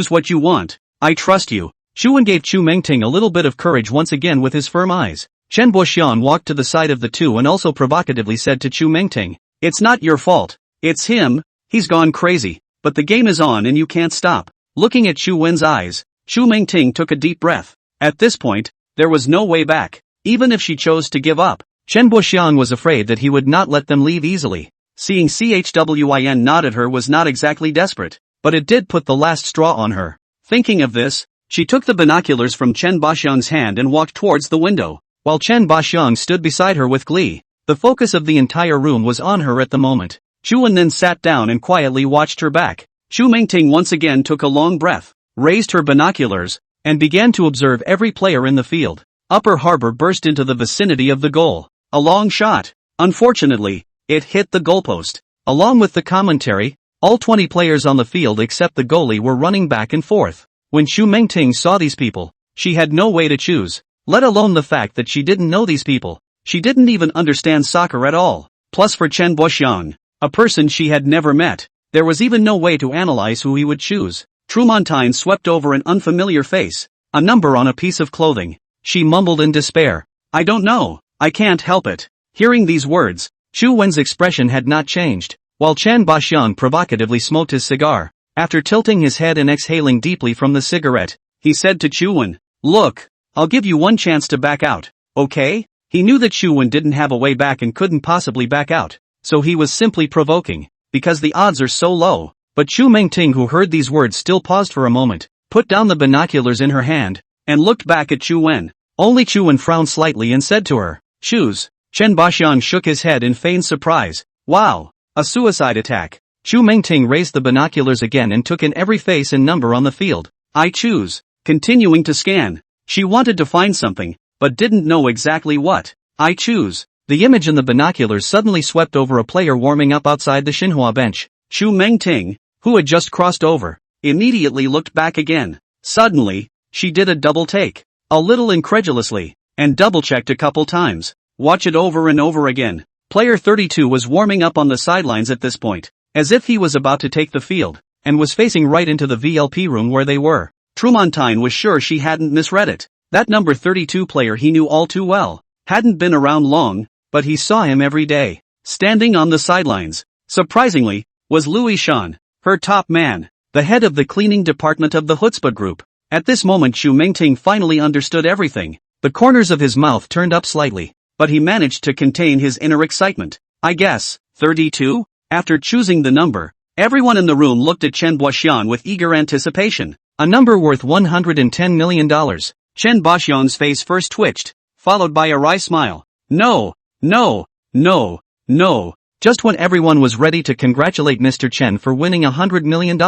what you want. I trust you. Chuan gave Chu Mingting a little bit of courage once again with his firm eyes. Chen Boxian walked to the side of the two and also provocatively said to Chu Mingting, "It's not your fault. It's him. He's gone crazy. But the game is on and you can't stop." Looking at Chuan's eyes, Chu Mingting took a deep breath. At this point, there was no way back. Even if she chose to give up, Chen Boxian was afraid that he would not let them leave easily. Seeing Chwin nod at her was not exactly desperate, but it did put the last straw on her. Thinking of this, she took the binoculars from Chen Boxiang's hand and walked towards the window, while Chen Boxiang stood beside her with glee. The focus of the entire room was on her at the moment. Chuan then sat down and quietly watched her back. Chu Mingting once again took a long breath, raised her binoculars, and began to observe every player in the field. Upper Harbor burst into the vicinity of the goal. A long shot. Unfortunately, it hit the goalpost. Along with the commentary, all 20 players on the field except the goalie were running back and forth. When Chu Mingting saw these people, she had no way to choose, let alone the fact that she didn't know these people. She didn't even understand soccer at all. Plus for Chen Boxiang, a person she had never met, there was even no way to analyze who he would choose. Trumontine swept over an unfamiliar face, a number on a piece of clothing. She mumbled in despair, "I don't know, I can't help it." Hearing these words, Chu Wen's expression had not changed, while Chen Boxiang provocatively smoked his cigar. After tilting his head and exhaling deeply from the cigarette, he said to Chu Wen, "Look, I'll give you one chance to back out, okay?" He knew that Chu Wen didn't have a way back and couldn't possibly back out. so he was simply provoking, because the odds are so low. But Chu Mengting, who heard these words, still paused for a moment, put down the binoculars in her hand, and looked back at Chu Wen. Only Chu Wen frowned slightly and said to her, "Choose." Chen Baxiang shook his head in feigned surprise. "Wow, a suicide attack." Chu Mengting raised the binoculars again and took in every face and number on the field. "I choose." Continuing to scan, she wanted to find something, but didn't know exactly what. "I choose." The image in the binoculars suddenly swept over a player warming up outside the Xinhua bench. Chu Mengting, who had just crossed over, immediately looked back again. Suddenly, she did a double take, a little incredulously, and double-checked a couple times. Watch it over and over again. Player 32 was warming up on the sidelines at this point, as if he was about to take the field, and was facing right into the VLP room where they were. Trumontine was sure she hadn't misread it. That number 32 player he knew all too well. Hadn't been around long, but he saw him every day. Standing on the sidelines, surprisingly, was Louis Shan, her top man, the head of the cleaning department of the Hutzpah group. At this moment Chu Mengting finally understood everything. The corners of his mouth turned up slightly, but he managed to contain his inner excitement. "I guess, 32? After choosing the number, everyone in the room looked at Chen Baxiang with eager anticipation. A number worth $110 million. Chen Baxiang's face first twitched, followed by a wry smile. No, no, no, no. Just when everyone was ready to congratulate Mr. Chen for winning $100 million,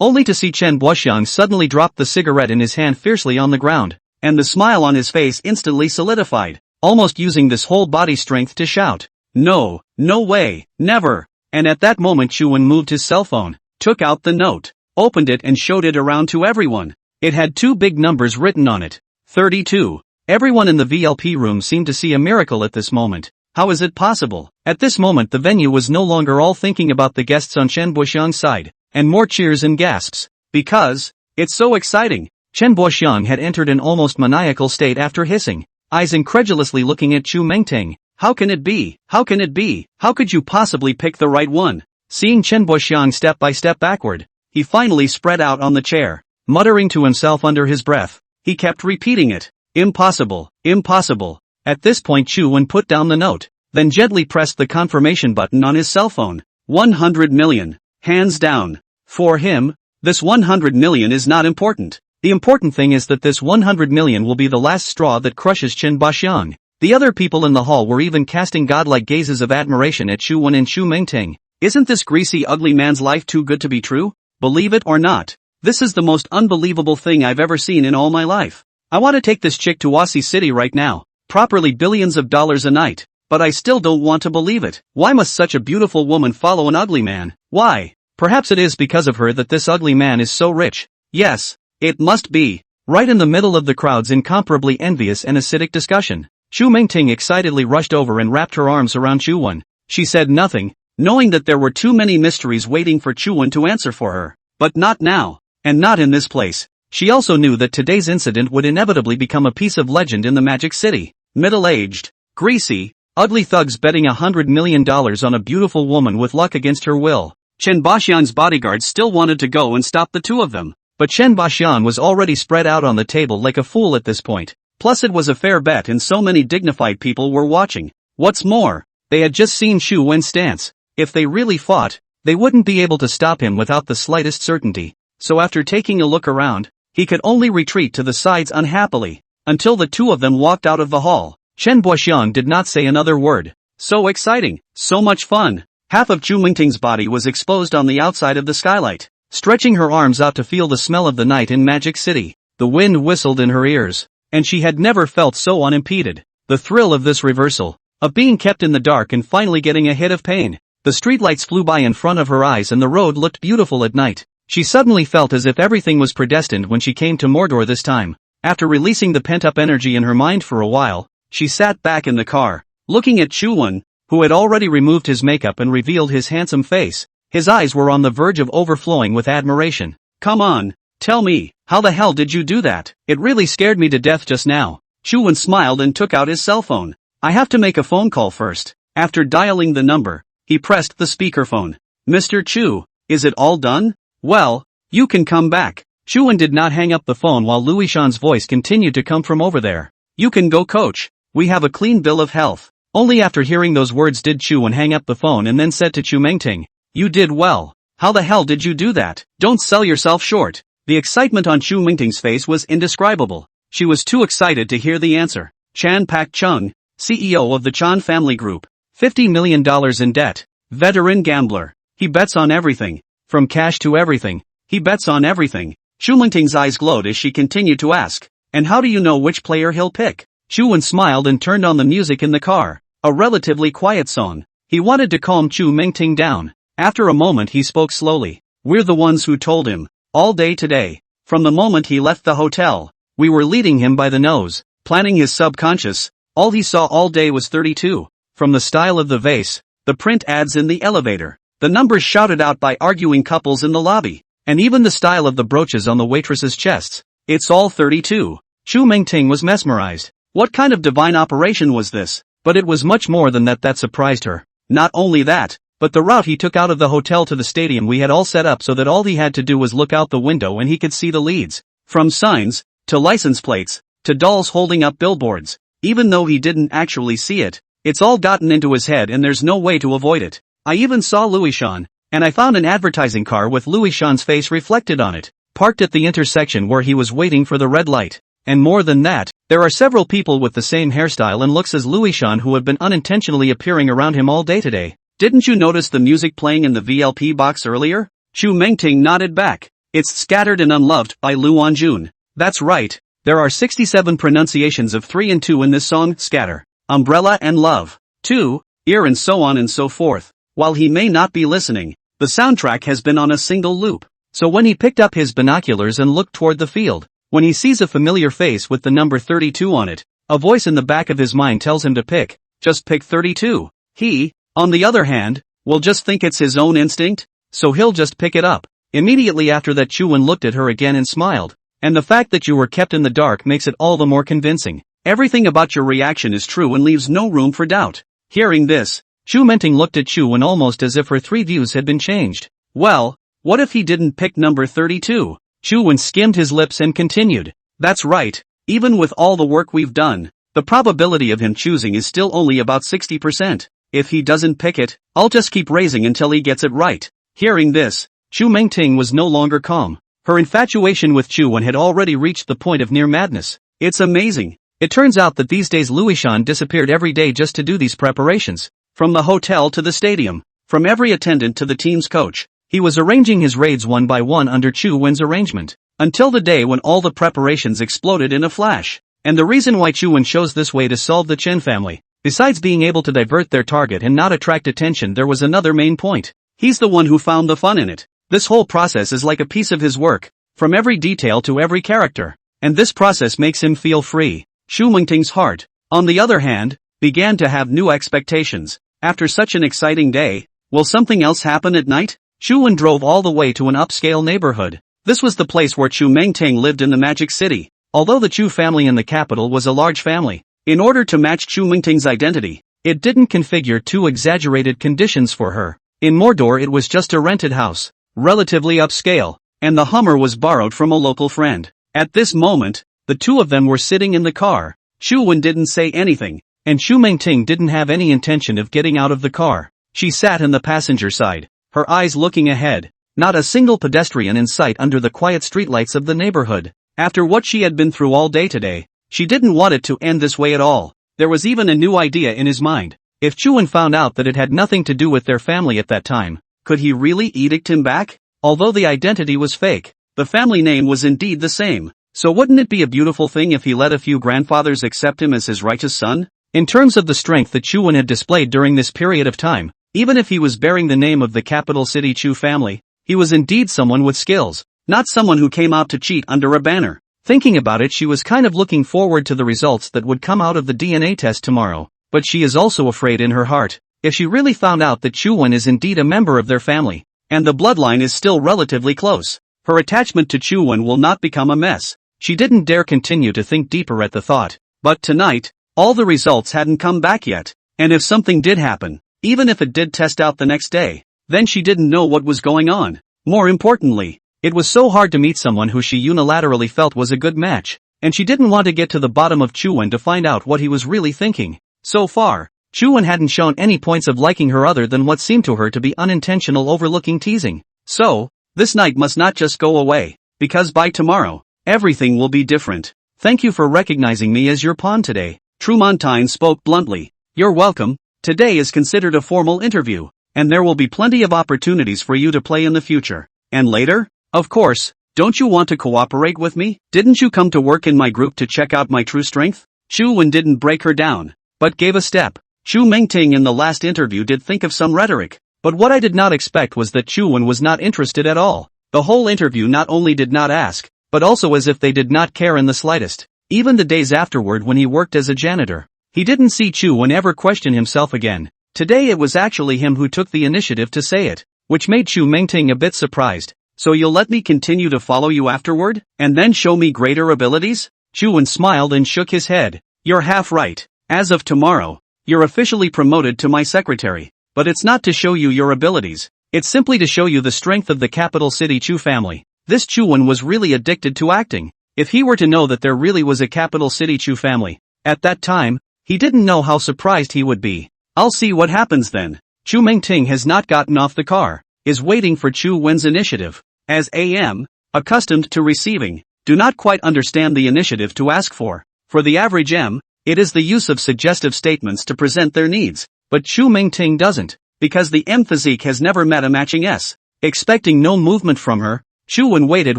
only to see Chen Baxiang suddenly drop the cigarette in his hand fiercely on the ground, and the smile on his face instantly solidified, almost using this whole body strength to shout, "No, no way, never." And at that moment Chu Wen moved his cell phone, took out the note, opened it and showed it around to everyone. It had two big numbers written on it. 32. Everyone in the VLP room seemed to see a miracle at this moment. How is it possible? At this moment the venue was no longer all thinking about the guests on Chen Baxiang's side, and more cheers and gasps. Because, it's so exciting. Chen Baxiang had entered an almost maniacal state after hissing, eyes incredulously looking at Chu Mengting. "How can it be? How can it be? How could you possibly pick the right one?" Seeing Chen Baxiang step by step backward, he finally spread out on the chair, muttering to himself under his breath. He kept repeating it. "Impossible, impossible." At this point Chu Wen put down the note, then gently pressed the confirmation button on his cell phone. 100 million. Hands down. For him, this 100 million is not important. The important thing is that this 100 million will be the last straw that crushes Chen Baxiang. The other people in the hall were even casting godlike gazes of admiration at Chu Wen and Chu Mengting. Isn't this greasy ugly man's life too good to be true? Believe it or not, this is the most unbelievable thing I've ever seen in all my life. I want to take this chick to Wasi City right now, properly billions of dollars a night, but I still don't want to believe it. Why must such a beautiful woman follow an ugly man? Why? Perhaps it is because of her that this ugly man is so rich. Yes, it must be. Right in the middle of the crowd's incomparably envious and acidic discussion, Chu Mengting excitedly rushed over and wrapped her arms around Chu Wen. She said nothing, knowing that there were too many mysteries waiting for Chu Wen to answer for her. But not now, and not in this place. She also knew that today's incident would inevitably become a piece of legend in the Magic City. Middle-aged, greasy, ugly thugs betting $100 million on a beautiful woman with luck against her will. Chen Baxiang's bodyguards still wanted to go and stop the two of them, but Chen Baxiang was already spread out on the table like a fool at this point. Plus it was a fair bet and so many dignified people were watching. What's more, they had just seen Chu Wen's stance. If they really fought, they wouldn't be able to stop him without the slightest certainty. So after taking a look around, he could only retreat to the sides unhappily, until the two of them walked out of the hall. Chen Baxiang did not say another word. So exciting, so much fun. Half of Chu Mengting's body was exposed on the outside of the skylight, stretching her arms out to feel the smell of the night in Magic City. The wind whistled in her ears, and she had never felt so unimpeded. The thrill of this reversal, of being kept in the dark and finally getting a hit of pain. The streetlights flew by in front of her eyes and the road looked beautiful at night. She suddenly felt as if everything was predestined when she came to Mordor this time. After releasing the pent-up energy in her mind for a while, she sat back in the car, looking at Chu Wen, who had already removed his makeup and revealed his handsome face. His eyes were on the verge of overflowing with admiration. "Come on, tell me, how the hell did you do that? It really scared me to death just now." Chu Wen smiled and took out his cell phone. "I have to make a phone call first." After dialing the number, he pressed the speakerphone. "Mr. Chu, is it all done? Well, you can come back." Chu Wen did not hang up the phone while Louis Shan's voice continued to come from over there. "You can go, coach. We have a clean bill of health. Only after hearing those words did Chuan hang up the phone and then said to Chu Mengting, "You did well. How the hell did you do that? Don't sell yourself short." The excitement on Chu Mengting's face was indescribable. She was too excited to hear the answer. Chan Pak-chung, CEO of the Chan family group. $50 million in debt. Veteran gambler. He bets on everything. From cash to everything. He bets on everything. Chu Mengting's eyes glowed as she continued to ask, "And how do you know which player he'll pick?" Chuan smiled and turned on the music in the car. A relatively quiet song. He wanted to calm Chu Mengting down. After a moment he spoke slowly. "We're the ones who told him. All day today. From the moment he left the hotel. We were leading him by the nose, planning his subconscious. All he saw all day was 32. From the style of the vase, the print ads in the elevator, the numbers shouted out by arguing couples in the lobby, and even the style of the brooches on the waitresses' chests. It's all 32. Chu Mengting was mesmerized. What kind of divine operation was this? But it was much more than that surprised her. Not only that, but the route he took out of the hotel to the stadium we had all set up so that all he had to do was look out the window and he could see the leads. From signs, to license plates, to dolls holding up billboards. Even though he didn't actually see it, it's all gotten into his head and there's no way to avoid it. I even saw Louis Shan, and I found an advertising car with Louis Shan's face reflected on it, parked at the intersection where he was waiting for the red light. And more than that, there are several people with the same hairstyle and looks as Louis Shan who have been unintentionally appearing around him all day today. Didn't you notice the music playing in the VLP box earlier? Chu Mengting nodded back. It's Scattered and Unloved by Lu Wanjun. That's right. There are 67 pronunciations of 3 and 2 in this song, Scatter, Umbrella and Love, 2, Ear and so on and so forth. While he may not be listening, the soundtrack has been on a single loop. So when he picked up his binoculars and looked toward the field, when he sees a familiar face with the number 32 on it, a voice in the back of his mind tells him to just pick 32. He, on the other hand, will just think it's his own instinct, so he'll just pick it up. Immediately after that Chuan looked at her again and smiled. And the fact that you were kept in the dark makes it all the more convincing. Everything about your reaction is true and leaves no room for doubt. Hearing this, Chu Mengting looked at Chuan almost as if her three views had been changed. Well, what if he didn't pick number 32? Chuan skimmed his lips and continued. That's right, even with all the work we've done, the probability of him choosing is still only about 60%. If he doesn't pick it, I'll just keep raising until he gets it right. Hearing this, Chu Mengting was no longer calm. Her infatuation with Chuan had already reached the point of near madness. It's amazing. It turns out that these days Louis Shan disappeared every day just to do these preparations. From the hotel to the stadium, from every attendant to the team's coach, he was arranging his raids one by one under Chuan's arrangement. Until the day when all the preparations exploded in a flash. And the reason why Chuan chose this way to solve the Chen family, besides being able to divert their target and not attract attention, there was another main point. He's the one who found the fun in it. This whole process is like a piece of his work, from every detail to every character, and this process makes him feel free. Chu Mengting's heart, on the other hand, began to have new expectations. After such an exciting day, will something else happen at night? Chuan drove all the way to an upscale neighborhood. This was the place where Chu Mengting lived in the Magic City. Although the Chu family in the capital was a large family, in order to match Chu Mengting's identity, it didn't configure too exaggerated conditions for her. In Mordor it was just a rented house, relatively upscale, and the Hummer was borrowed from a local friend. At this moment, the two of them were sitting in the car. Chuan didn't say anything, and Chu Mengting didn't have any intention of getting out of the car. She sat in the passenger side, her eyes looking ahead. Not a single pedestrian in sight under the quiet streetlights of the neighborhood. After what she had been through all day today, she didn't want it to end this way at all. There was even a new idea in his mind. If Chuan found out that it had nothing to do with their family at that time, could he really edict him back? Although the identity was fake, the family name was indeed the same. So wouldn't it be a beautiful thing if he let a few grandfathers accept him as his righteous son? In terms of the strength that Chuan had displayed during this period of time, even if he was bearing the name of the capital city Chu family, he was indeed someone with skills, not someone who came out to cheat under a banner. Thinking about it, she was kind of looking forward to the results that would come out of the DNA test tomorrow, but she is also afraid in her heart. If she really found out that Chuan is indeed a member of their family, and the bloodline is still relatively close, her attachment to Chuan will not become a mess. She didn't dare continue to think deeper at the thought. But tonight, all the results hadn't come back yet, and if something did happen, even if it did test out the next day, then she didn't know what was going on. More importantly, it was so hard to meet someone who she unilaterally felt was a good match, and she didn't want to get to the bottom of Chuan to find out what he was really thinking. So far, Chuan hadn't shown any points of liking her other than what seemed to her to be unintentional overlooking teasing. So, this night must not just go away, because by tomorrow, everything will be different. Thank you for recognizing me as your pawn today. Trumontine spoke bluntly. You're welcome. Today is considered a formal interview, and there will be plenty of opportunities for you to play in the future. And later? Of course. Don't you want to cooperate with me? Didn't you come to work in my group to check out my true strength? Chu Wen didn't break her down, but gave a step. Chu Mingting in the last interview did think of some rhetoric, but what I did not expect was that Chu Wen was not interested at all. The whole interview not only did not ask, but also as if they did not care in the slightest. Even the days afterward when he worked as a janitor, he didn't see Chu Wen ever question himself again. Today it was actually him who took the initiative to say it, which made Chu Mingting a bit surprised. So you'll let me continue to follow you afterward, and then show me greater abilities? Chu Wen smiled and shook his head. You're half right. As of tomorrow, you're officially promoted to my secretary. But it's not to show you your abilities. It's simply to show you the strength of the capital city Chu family. This Chu Wen was really addicted to acting. If he were to know that there really was a capital city Chu family, at that time, he didn't know how surprised he would be. I'll see what happens then. Chu Mingting has not gotten off the car, is waiting for Chu Wen's initiative. As AM, accustomed to receiving, do not quite understand the initiative to ask for. For the average M, it is the use of suggestive statements to present their needs, but Chu Mingting doesn't, because the M physique has never met a matching S. Expecting no movement from her, Chu Wen waited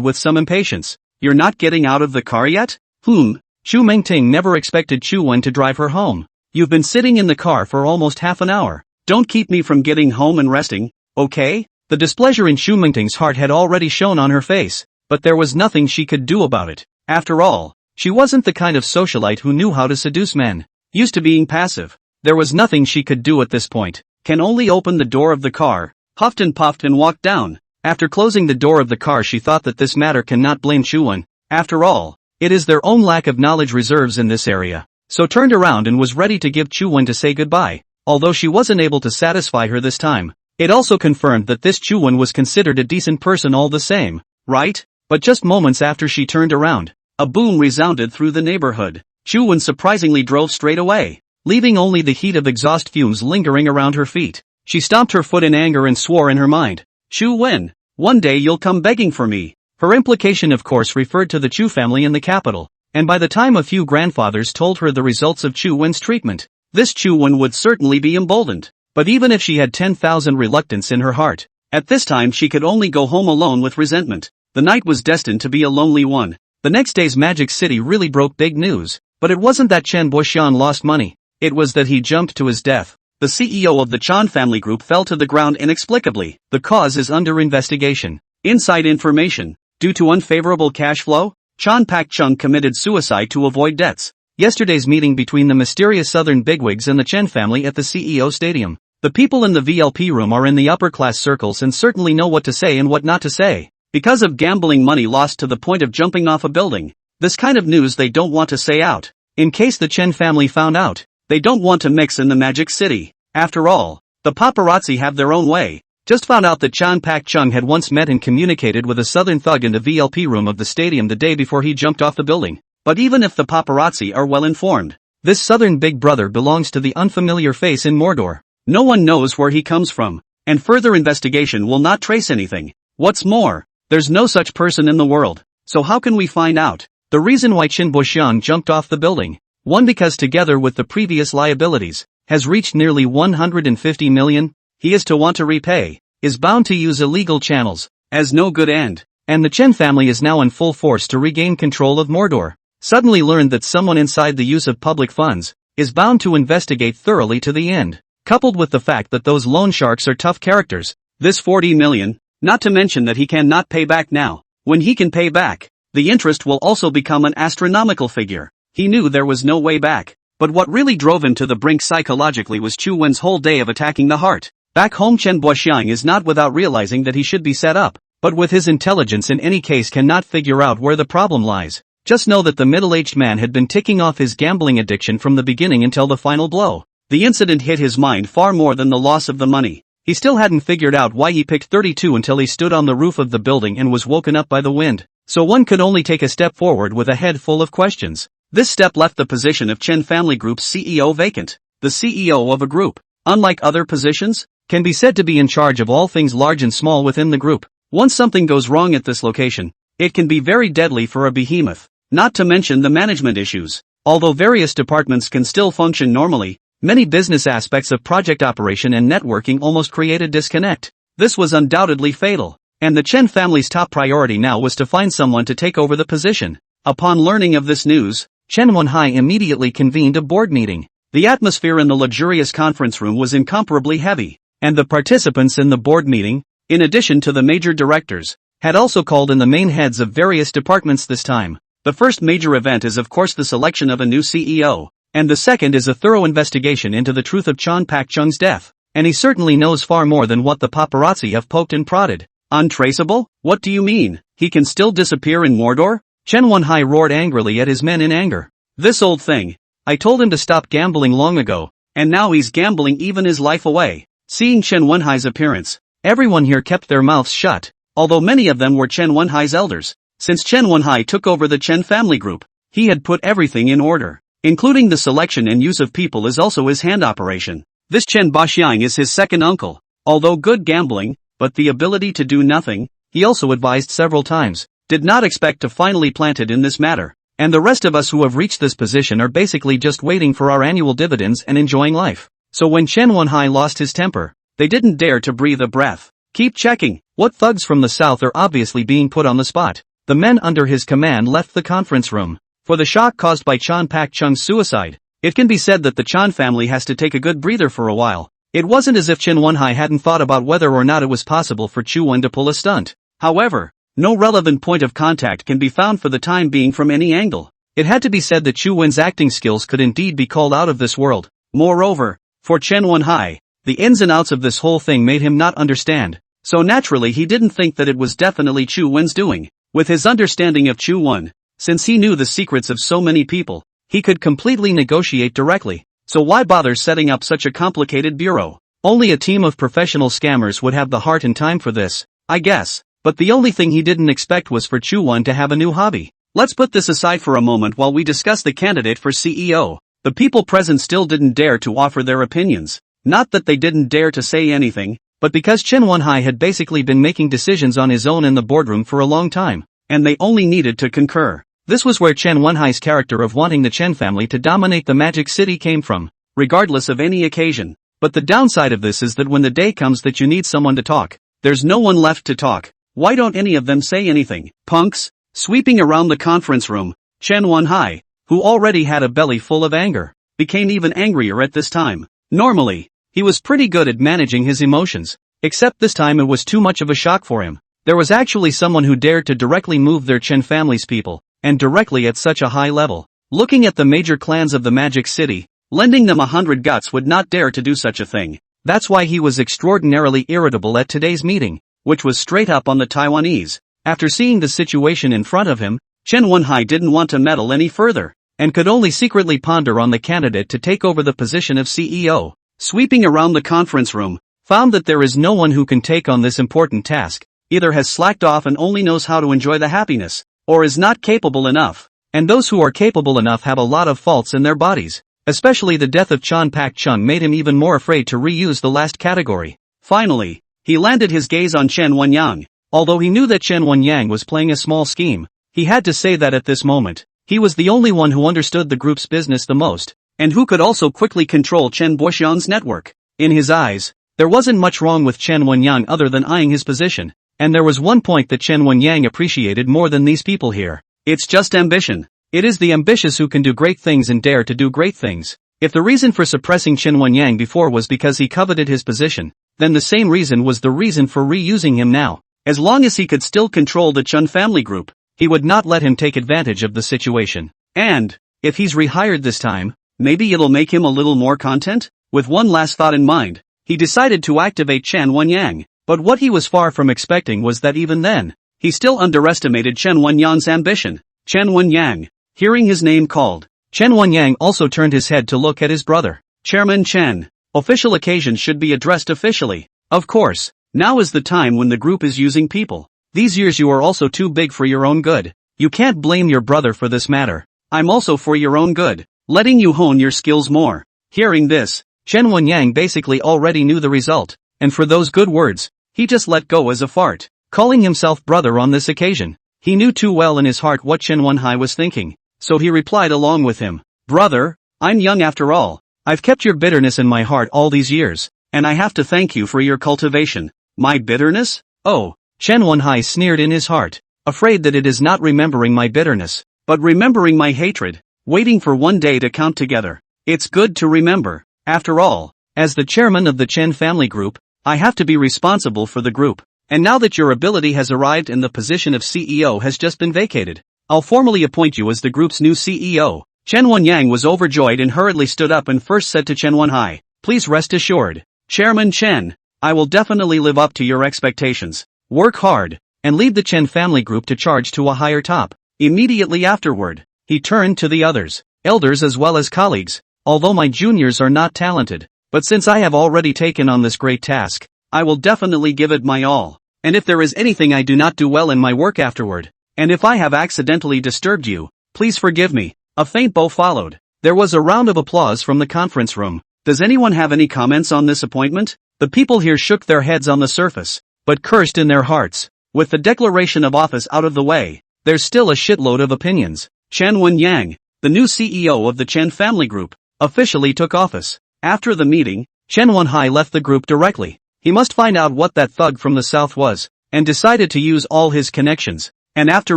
with some impatience. You're not getting out of the car yet? Chu Mingting never expected Chu Wen to drive her home. You've been sitting in the car for almost half an hour. Don't keep me from getting home and resting, okay? The displeasure in Chu Mingting's heart had already shown on her face, but there was nothing she could do about it. After all, she wasn't the kind of socialite who knew how to seduce men. Used to being passive, there was nothing she could do at this point. Can only open the door of the car, puffed and walked down. After closing the door of the car she thought that this matter cannot blame Chu Wen. After all, it is their own lack of knowledge reserves in this area. So turned around and was ready to give Chu Wen to say goodbye. Although she wasn't able to satisfy her this time, it also confirmed that this Chu Wen was considered a decent person all the same, right? But just moments after she turned around, a boom resounded through the neighborhood. Chu Wen surprisingly drove straight away, leaving only the heat of exhaust fumes lingering around her feet. She stomped her foot in anger and swore in her mind, Chu Wen, one day you'll come begging for me. Her implication of course referred to the Chu family in the capital, and by the time a few grandfathers told her the results of Chu Wen's treatment, this Chu Wen would certainly be emboldened. But even if she had 10,000 reluctance in her heart, at this time she could only go home alone with resentment. The night was destined to be a lonely one. The next day's Magic City really broke big news, but it wasn't that Chen Boxian lost money, it was that he jumped to his death. The CEO of the Chan family group fell to the ground inexplicably. The cause is under investigation. Inside information. Due to unfavorable cash flow, Chan Pak-chung committed suicide to avoid debts. Yesterday's meeting between the mysterious southern bigwigs and the Chen family at the CEO stadium. The people in the VLP room are in the upper-class circles and certainly know what to say and what not to say. Because of gambling money lost to the point of jumping off a building. This kind of news they don't want to say out. In case the Chen family found out, they don't want to mix in the Magic City. After all, the paparazzi have their own way. Just found out that Chan Pak-chung had once met and communicated with a southern thug in the VLP room of the stadium the day before he jumped off the building. But even if the paparazzi are well informed, this southern big brother belongs to the unfamiliar face in Mordor. No one knows where he comes from, and further investigation will not trace anything. What's more, there's no such person in the world. So how can we find out? The reason why Qin Boxian jumped off the building. One, because together with the previous liabilities, has reached nearly 150 million, he is to want to repay, is bound to use illegal channels, as no good end. And the Chen family is now in full force to regain control of Mordor. Suddenly learned that someone inside the use of public funds, is bound to investigate thoroughly to the end. Coupled with the fact that those loan sharks are tough characters, this 40 million, not to mention that he cannot pay back now. When he can pay back, the interest will also become an astronomical figure. He knew there was no way back. But what really drove him to the brink psychologically was Chu Wen's whole day of attacking the heart. Back home Chen Boxiang is not without realizing that he should be set up, but with his intelligence in any case cannot figure out where the problem lies. Just know that the middle-aged man had been ticking off his gambling addiction from the beginning until the final blow. The incident hit his mind far more than the loss of the money. He still hadn't figured out why he picked 32 until he stood on the roof of the building and was woken up by the wind. So one could only take a step forward with a head full of questions. This step left the position of Chen Family Group's CEO vacant. the CEO of a group, unlike other positions, can be said to be in charge of all things large and small within the group. Once something goes wrong at this location, it can be very deadly for a behemoth, not to mention the management issues. Although various departments can still function normally, many business aspects of project operation and networking almost create a disconnect. This was undoubtedly fatal, and the Chen family's top priority now was to find someone to take over the position. Upon learning of this news, Chen Wenhai immediately convened a board meeting. The atmosphere in the luxurious conference room was incomparably heavy, and the participants in the board meeting, in addition to the major directors, had also called in the main heads of various departments this time. The first major event is of course the selection of a new CEO, and the second is a thorough investigation into the truth of Chan Pak-chung's death, and he certainly knows far more than what the paparazzi have poked and prodded. Untraceable? What do you mean? He can still disappear in Mordor? Chen Wenhai roared angrily at his men in anger. This old thing. I told him to stop gambling long ago, and now he's gambling even his life away. Seeing Chen Wenhai's appearance, everyone here kept their mouths shut, although many of them were Chen Wenhai's elders. Since Chen Wenhai took over the Chen family group, he had put everything in order, including the selection and use of people is also his hand operation. This Chen Baxiang is his second uncle, although good gambling, but the ability to do nothing, he also advised several times, did not expect to finally plant it in this matter. And the rest of us who have reached this position are basically just waiting for our annual dividends and enjoying life. So when Chen Wenhai lost his temper, they didn't dare to breathe a breath. Keep checking. What thugs from the south are obviously being put on the spot. The men under his command left the conference room. For the shock caused by Chan Pak-chung's suicide, it can be said that the Chan family has to take a good breather for a while. It wasn't as if Chen Wenhai hadn't thought about whether or not it was possible for Chu Wen to pull a stunt. However, no relevant point of contact can be found for the time being from any angle. It had to be said that Chu Wen's acting skills could indeed be called out of this world. Moreover, for Chen Wenhai, the ins and outs of this whole thing made him not understand, so naturally he didn't think that it was definitely Chu Wen's doing. With his understanding of Chu Wen, since he knew the secrets of so many people, he could completely negotiate directly, so why bother setting up such a complicated bureau? Only a team of professional scammers would have the heart and time for this, I guess. But the only thing he didn't expect was for Chu Wen to have a new hobby. Let's put this aside for a moment while we discuss the candidate for CEO. The people present still didn't dare to offer their opinions. Not that they didn't dare to say anything, but because Chen Wenhai had basically been making decisions on his own in the boardroom for a long time, and they only needed to concur. This was where Chen Wenhai's character of wanting the Chen family to dominate the Magic City came from, regardless of any occasion. But the downside of this is that when the day comes that you need someone to talk, there's no one left to talk. Why don't any of them say anything? Punks? Sweeping around the conference room, Chen Wenhai, who already had a belly full of anger, became even angrier at this time. Normally, he was pretty good at managing his emotions, except this time it was too much of a shock for him. There was actually someone who dared to directly move their Chen family's people, and directly at such a high level. Looking at the major clans of the Magic City, lending them 100 guts would not dare to do such a thing. That's why he was extraordinarily irritable at today's meeting, which was straight up on the Taiwanese. After seeing the situation in front of him, Chen Wenhai didn't want to meddle any further, and could only secretly ponder on the candidate to take over the position of CEO. Sweeping around the conference room, found that there is no one who can take on this important task, either has slacked off and only knows how to enjoy the happiness, or is not capable enough. And those who are capable enough have a lot of faults in their bodies. Especially the death of Chan Pak-chung made him even more afraid to reuse the last category. Finally, he landed his gaze on Chen Wenyang. Although he knew that Chen Wenyang was playing a small scheme, he had to say that at this moment, he was the only one who understood the group's business the most, and who could also quickly control Chen Boxian's network. In his eyes, there wasn't much wrong with Chen Wenyang other than eyeing his position, and there was one point that Chen Wenyang appreciated more than these people here. It's just ambition. It is the ambitious who can do great things and dare to do great things. If the reason for suppressing Chen Wenyang before was because he coveted his position, then the same reason was the reason for reusing him now. As long as he could still control the Chen family group, he would not let him take advantage of the situation. And, if he's rehired this time, maybe it'll make him a little more content? With one last thought in mind, he decided to activate Chen Wenyang. But what he was far from expecting was that even then, he still underestimated Chen Wenyang's ambition. Chen Wenyang, hearing his name called, Chen Wenyang also turned his head to look at his brother. Chairman Chen, official occasions should be addressed officially. Of course, now is the time when the group is using people. These years you are also too big for your own good. You can't blame your brother for this matter. I'm also for your own good, letting you hone your skills more. Hearing this, Chen Wenyang basically already knew the result, and for those good words, he just let go as a fart, calling himself brother on this occasion. He knew too well in his heart what Chen Wenhai was thinking, so he replied along with him, "Brother, I'm young after all. I've kept your bitterness in my heart all these years, and I have to thank you for your cultivation." "My bitterness? Oh," Chen Wenhai sneered in his heart, afraid that it is not remembering my bitterness, but remembering my hatred, waiting for one day to count together. It's good to remember. After all, as the chairman of the Chen family group, I have to be responsible for the group. And now that your ability has arrived and the position of CEO has just been vacated, I'll formally appoint you as the group's new CEO. Chen Wenyang was overjoyed and hurriedly stood up and first said to Chen Wenhai, "Please rest assured, Chairman Chen, I will definitely live up to your expectations, work hard, and lead the Chen family group to charge to a higher top." Immediately afterward, he turned to the others, elders as well as colleagues. "Although my juniors are not talented, but since I have already taken on this great task, I will definitely give it my all. And if there is anything I do not do well in my work afterward, and if I have accidentally disturbed you, please forgive me." A faint bow followed. There was a round of applause from the conference room. Does anyone have any comments on this appointment? The people here shook their heads on the surface, but cursed in their hearts. With the declaration of office out of the way, there's still a shitload of opinions. Chen Wenyang, the new CEO of the Chen family group, officially took office. After the meeting, Chen Wenhai left the group directly. He must find out what that thug from the south was, and decided to use all his connections. And after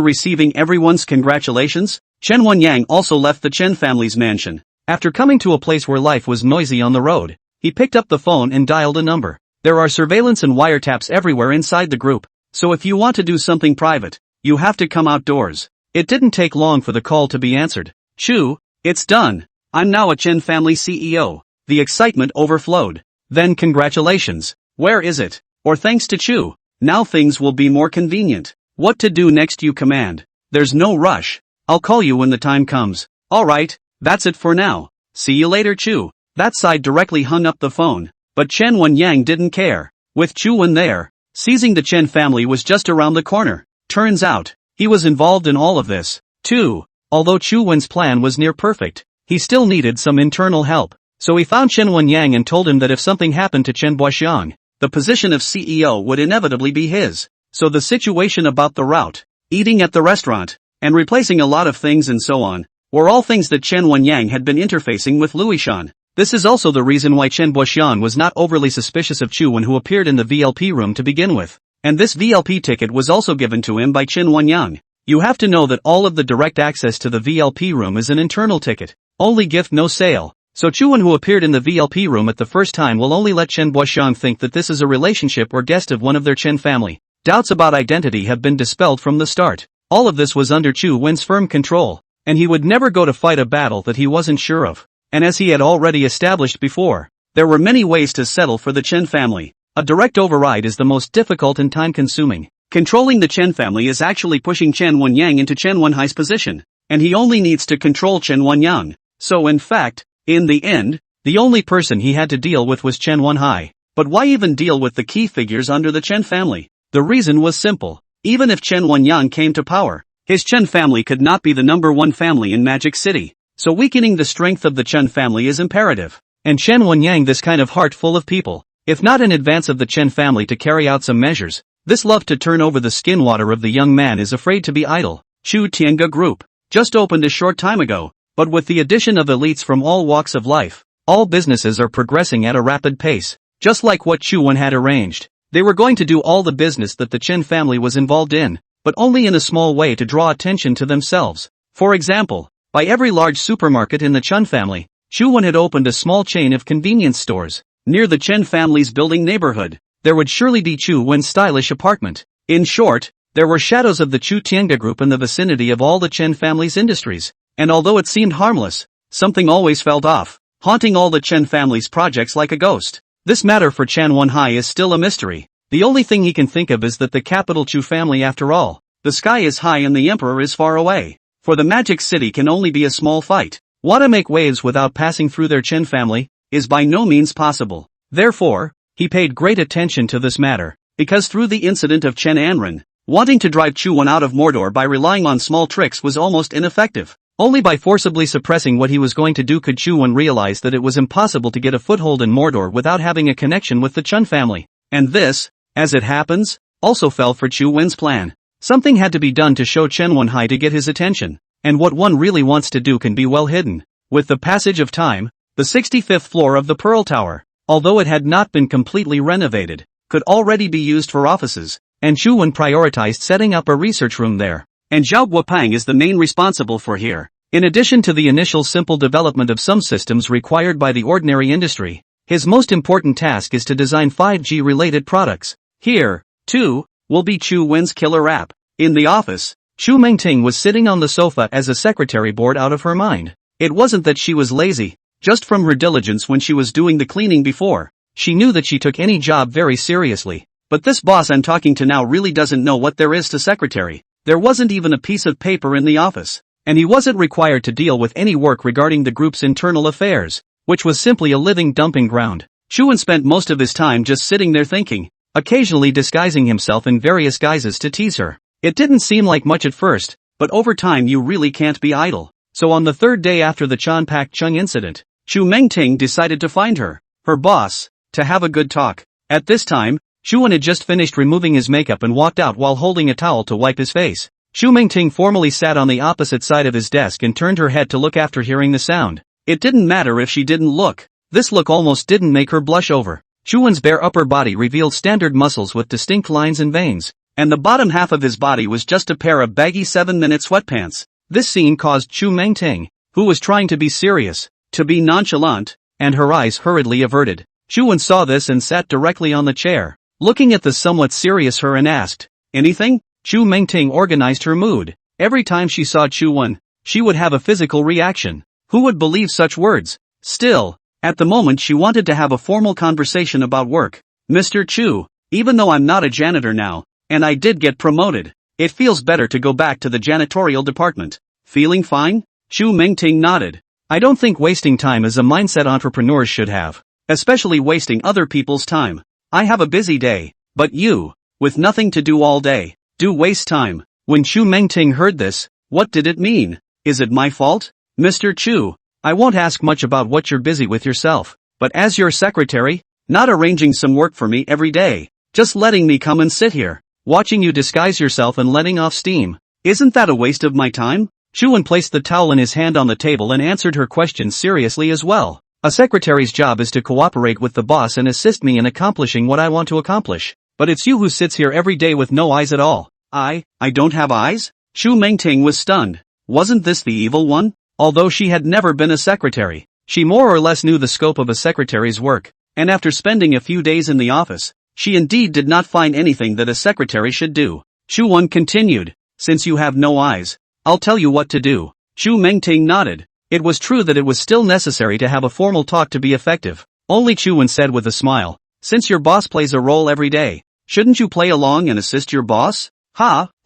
receiving everyone's congratulations, Chen Wenyang also left the Chen family's mansion. After coming to a place where life was noisy on the road, he picked up the phone and dialed a number. There are surveillance and wiretaps everywhere inside the group, so if you want to do something private, you have to come outdoors. It didn't take long for the call to be answered. "Chu, it's done. I'm now a Chen family CEO." The excitement overflowed. "Then congratulations. Where is it? Or thanks to Chu, now things will be more convenient. What to do next you command. There's no rush. I'll call you when the time comes." "Alright, that's it for now. See you later Chu." That side directly hung up the phone, but Chen Wenyang didn't care. With Chu Wen there, seizing the Chen family was just around the corner. Turns out, he was involved in all of this, too. Although Chu Wen's plan was near perfect, he still needed some internal help. So he found Chen Wenyang and told him that if something happened to Chen Boxiang, the position of CEO would inevitably be his. So the situation about the route, eating at the restaurant, and replacing a lot of things and so on, were all things that Chen Wenyang had been interfacing with Luishan. This is also the reason why Chen Boxiang was not overly suspicious of Chu Wen, who appeared in the VLP room to begin with. And this VLP ticket was also given to him by Chen Wenyang. You have to know that all of the direct access to the VLP room is an internal ticket. Only gift, no sale. So Chu Wen, who appeared in the VLP room at the first time, will only let Chen Boxiang think that this is a relationship or guest of one of their Chen family. Doubts about identity have been dispelled from the start. All of this was under Chu Wen's firm control, and he would never go to fight a battle that he wasn't sure of. And as he had already established before, there were many ways to settle for the Chen family. A direct override is the most difficult and time-consuming. Controlling the Chen family is actually pushing Chen Wenyang into Chen Wenhai's position, and he only needs to control Chen Wenyang. So in fact, in the end, the only person he had to deal with was Chen Wenhai. But why even deal with the key figures under the Chen family? The reason was simple. Even if Chen Wenyang came to power, his Chen family could not be the number one family in Magic City. So weakening the strength of the Chen family is imperative. And Chen Wenyang, this kind of heart full of people, if not in advance of the Chen family to carry out some measures, this love to turn over the skin water of the young man is afraid to be idle. Chu Tianga Group just opened a short time ago, but with the addition of elites from all walks of life, all businesses are progressing at a rapid pace, just like what Chu Wen had arranged. They were going to do all the business that the Chen family was involved in, but only in a small way to draw attention to themselves. For example, by every large supermarket in the Chen family, Chu Wen had opened a small chain of convenience stores. Near the Chen family's building neighborhood, there would surely be Chu Wen's stylish apartment. In short, there were shadows of the Chu Tianga Group in the vicinity of all the Chen family's industries. And although it seemed harmless, something always felt off, haunting all the Chen family's projects like a ghost. This matter for Chen Wenhai is still a mystery. The only thing he can think of is that the capital Chu family, after all, the sky is high and the emperor is far away. For the Magic City can only be a small fight. Want to make waves without passing through their Chen family is by no means possible. Therefore, he paid great attention to this matter, because through the incident of Chen Anren, wanting to drive Chu Wen out of Mordor by relying on small tricks was almost ineffective. Only by forcibly suppressing what he was going to do could Chu-won realize that it was impossible to get a foothold in Mordor without having a connection with the Chun family. And this, as it happens, also fell for Chu-won's plan. Something had to be done to show Chen Wenhai to get his attention, and what one really wants to do can be well hidden. With the passage of time, the 65th floor of the Pearl Tower, although it had not been completely renovated, could already be used for offices, and Chu-won prioritized setting up a research room there. And Zhao Guopang is the main responsible for here. In addition to the initial simple development of some systems required by the ordinary industry, his most important task is to design 5G-related products. Here, too, will be Chu-won's killer app. In the office, Chu Mengting was sitting on the sofa as a secretary bored out of her mind. It wasn't that she was lazy, just from her diligence when she was doing the cleaning before. She knew that she took any job very seriously. But this boss I'm talking to now really doesn't know what there is to secretary. There wasn't even a piece of paper in the office, and he wasn't required to deal with any work regarding the group's internal affairs, which was simply a living dumping ground. Chu-won spent most of his time just sitting there thinking, occasionally disguising himself in various guises to tease her. It didn't seem like much at first, but over time you really can't be idle. So on the third day after the Chan Pak Chung incident, Chu Mengting decided to find her boss, to have a good talk. At this time, Chu-won had just finished removing his makeup and walked out while holding a towel to wipe his face. Chu Mengting formally sat on the opposite side of his desk and turned her head to look after hearing the sound. It didn't matter if she didn't look. This look almost didn't make her blush over. Chu-won's bare upper body revealed standard muscles with distinct lines and veins, and the bottom half of his body was just a pair of baggy 7-minute sweatpants. This scene caused Chu Mengting, who was trying to be serious, to be nonchalant, and her eyes hurriedly averted. Chu-won saw this and sat directly on the chair, looking at the somewhat serious her and asked, "Anything?" Chu Mengting organized her mood. Every time she saw Chu-won, she would have a physical reaction. Who would believe such words? Still, at the moment she wanted to have a formal conversation about work. "Mr. Chu, even though I'm not a janitor now, and I did get promoted, it feels better to go back to the janitorial department. Feeling fine?" Chu Mengting nodded. "I don't think wasting time is a mindset entrepreneurs should have. Especially wasting other people's time. I have a busy day, but you, with nothing to do all day, do waste time." When Chu Mengting heard this, what did it mean? Is it my fault? "Mr. Chu, I won't ask much about what you're busy with yourself, but as your secretary, not arranging some work for me every day, just letting me come and sit here, watching you disguise yourself and letting off steam. Isn't that a waste of my time?" Chu-won placed the towel in his hand on the table and answered her question seriously as well. "A secretary's job is to cooperate with the boss and assist me in accomplishing what I want to accomplish. But it's you who sits here every day with no eyes at all." I don't have eyes?" Chu Mengting was stunned. Wasn't this the evil one? Although she had never been a secretary, she more or less knew the scope of a secretary's work, and after spending a few days in the office, she indeed did not find anything that a secretary should do. Chu-won continued, "Since you have no eyes, I'll tell you what to do." Chu Mengting nodded. It was true that it was still necessary to have a formal talk to be effective. Only Chu-won said with a smile, "Since your boss plays a role every day, shouldn't you play along and assist your boss?"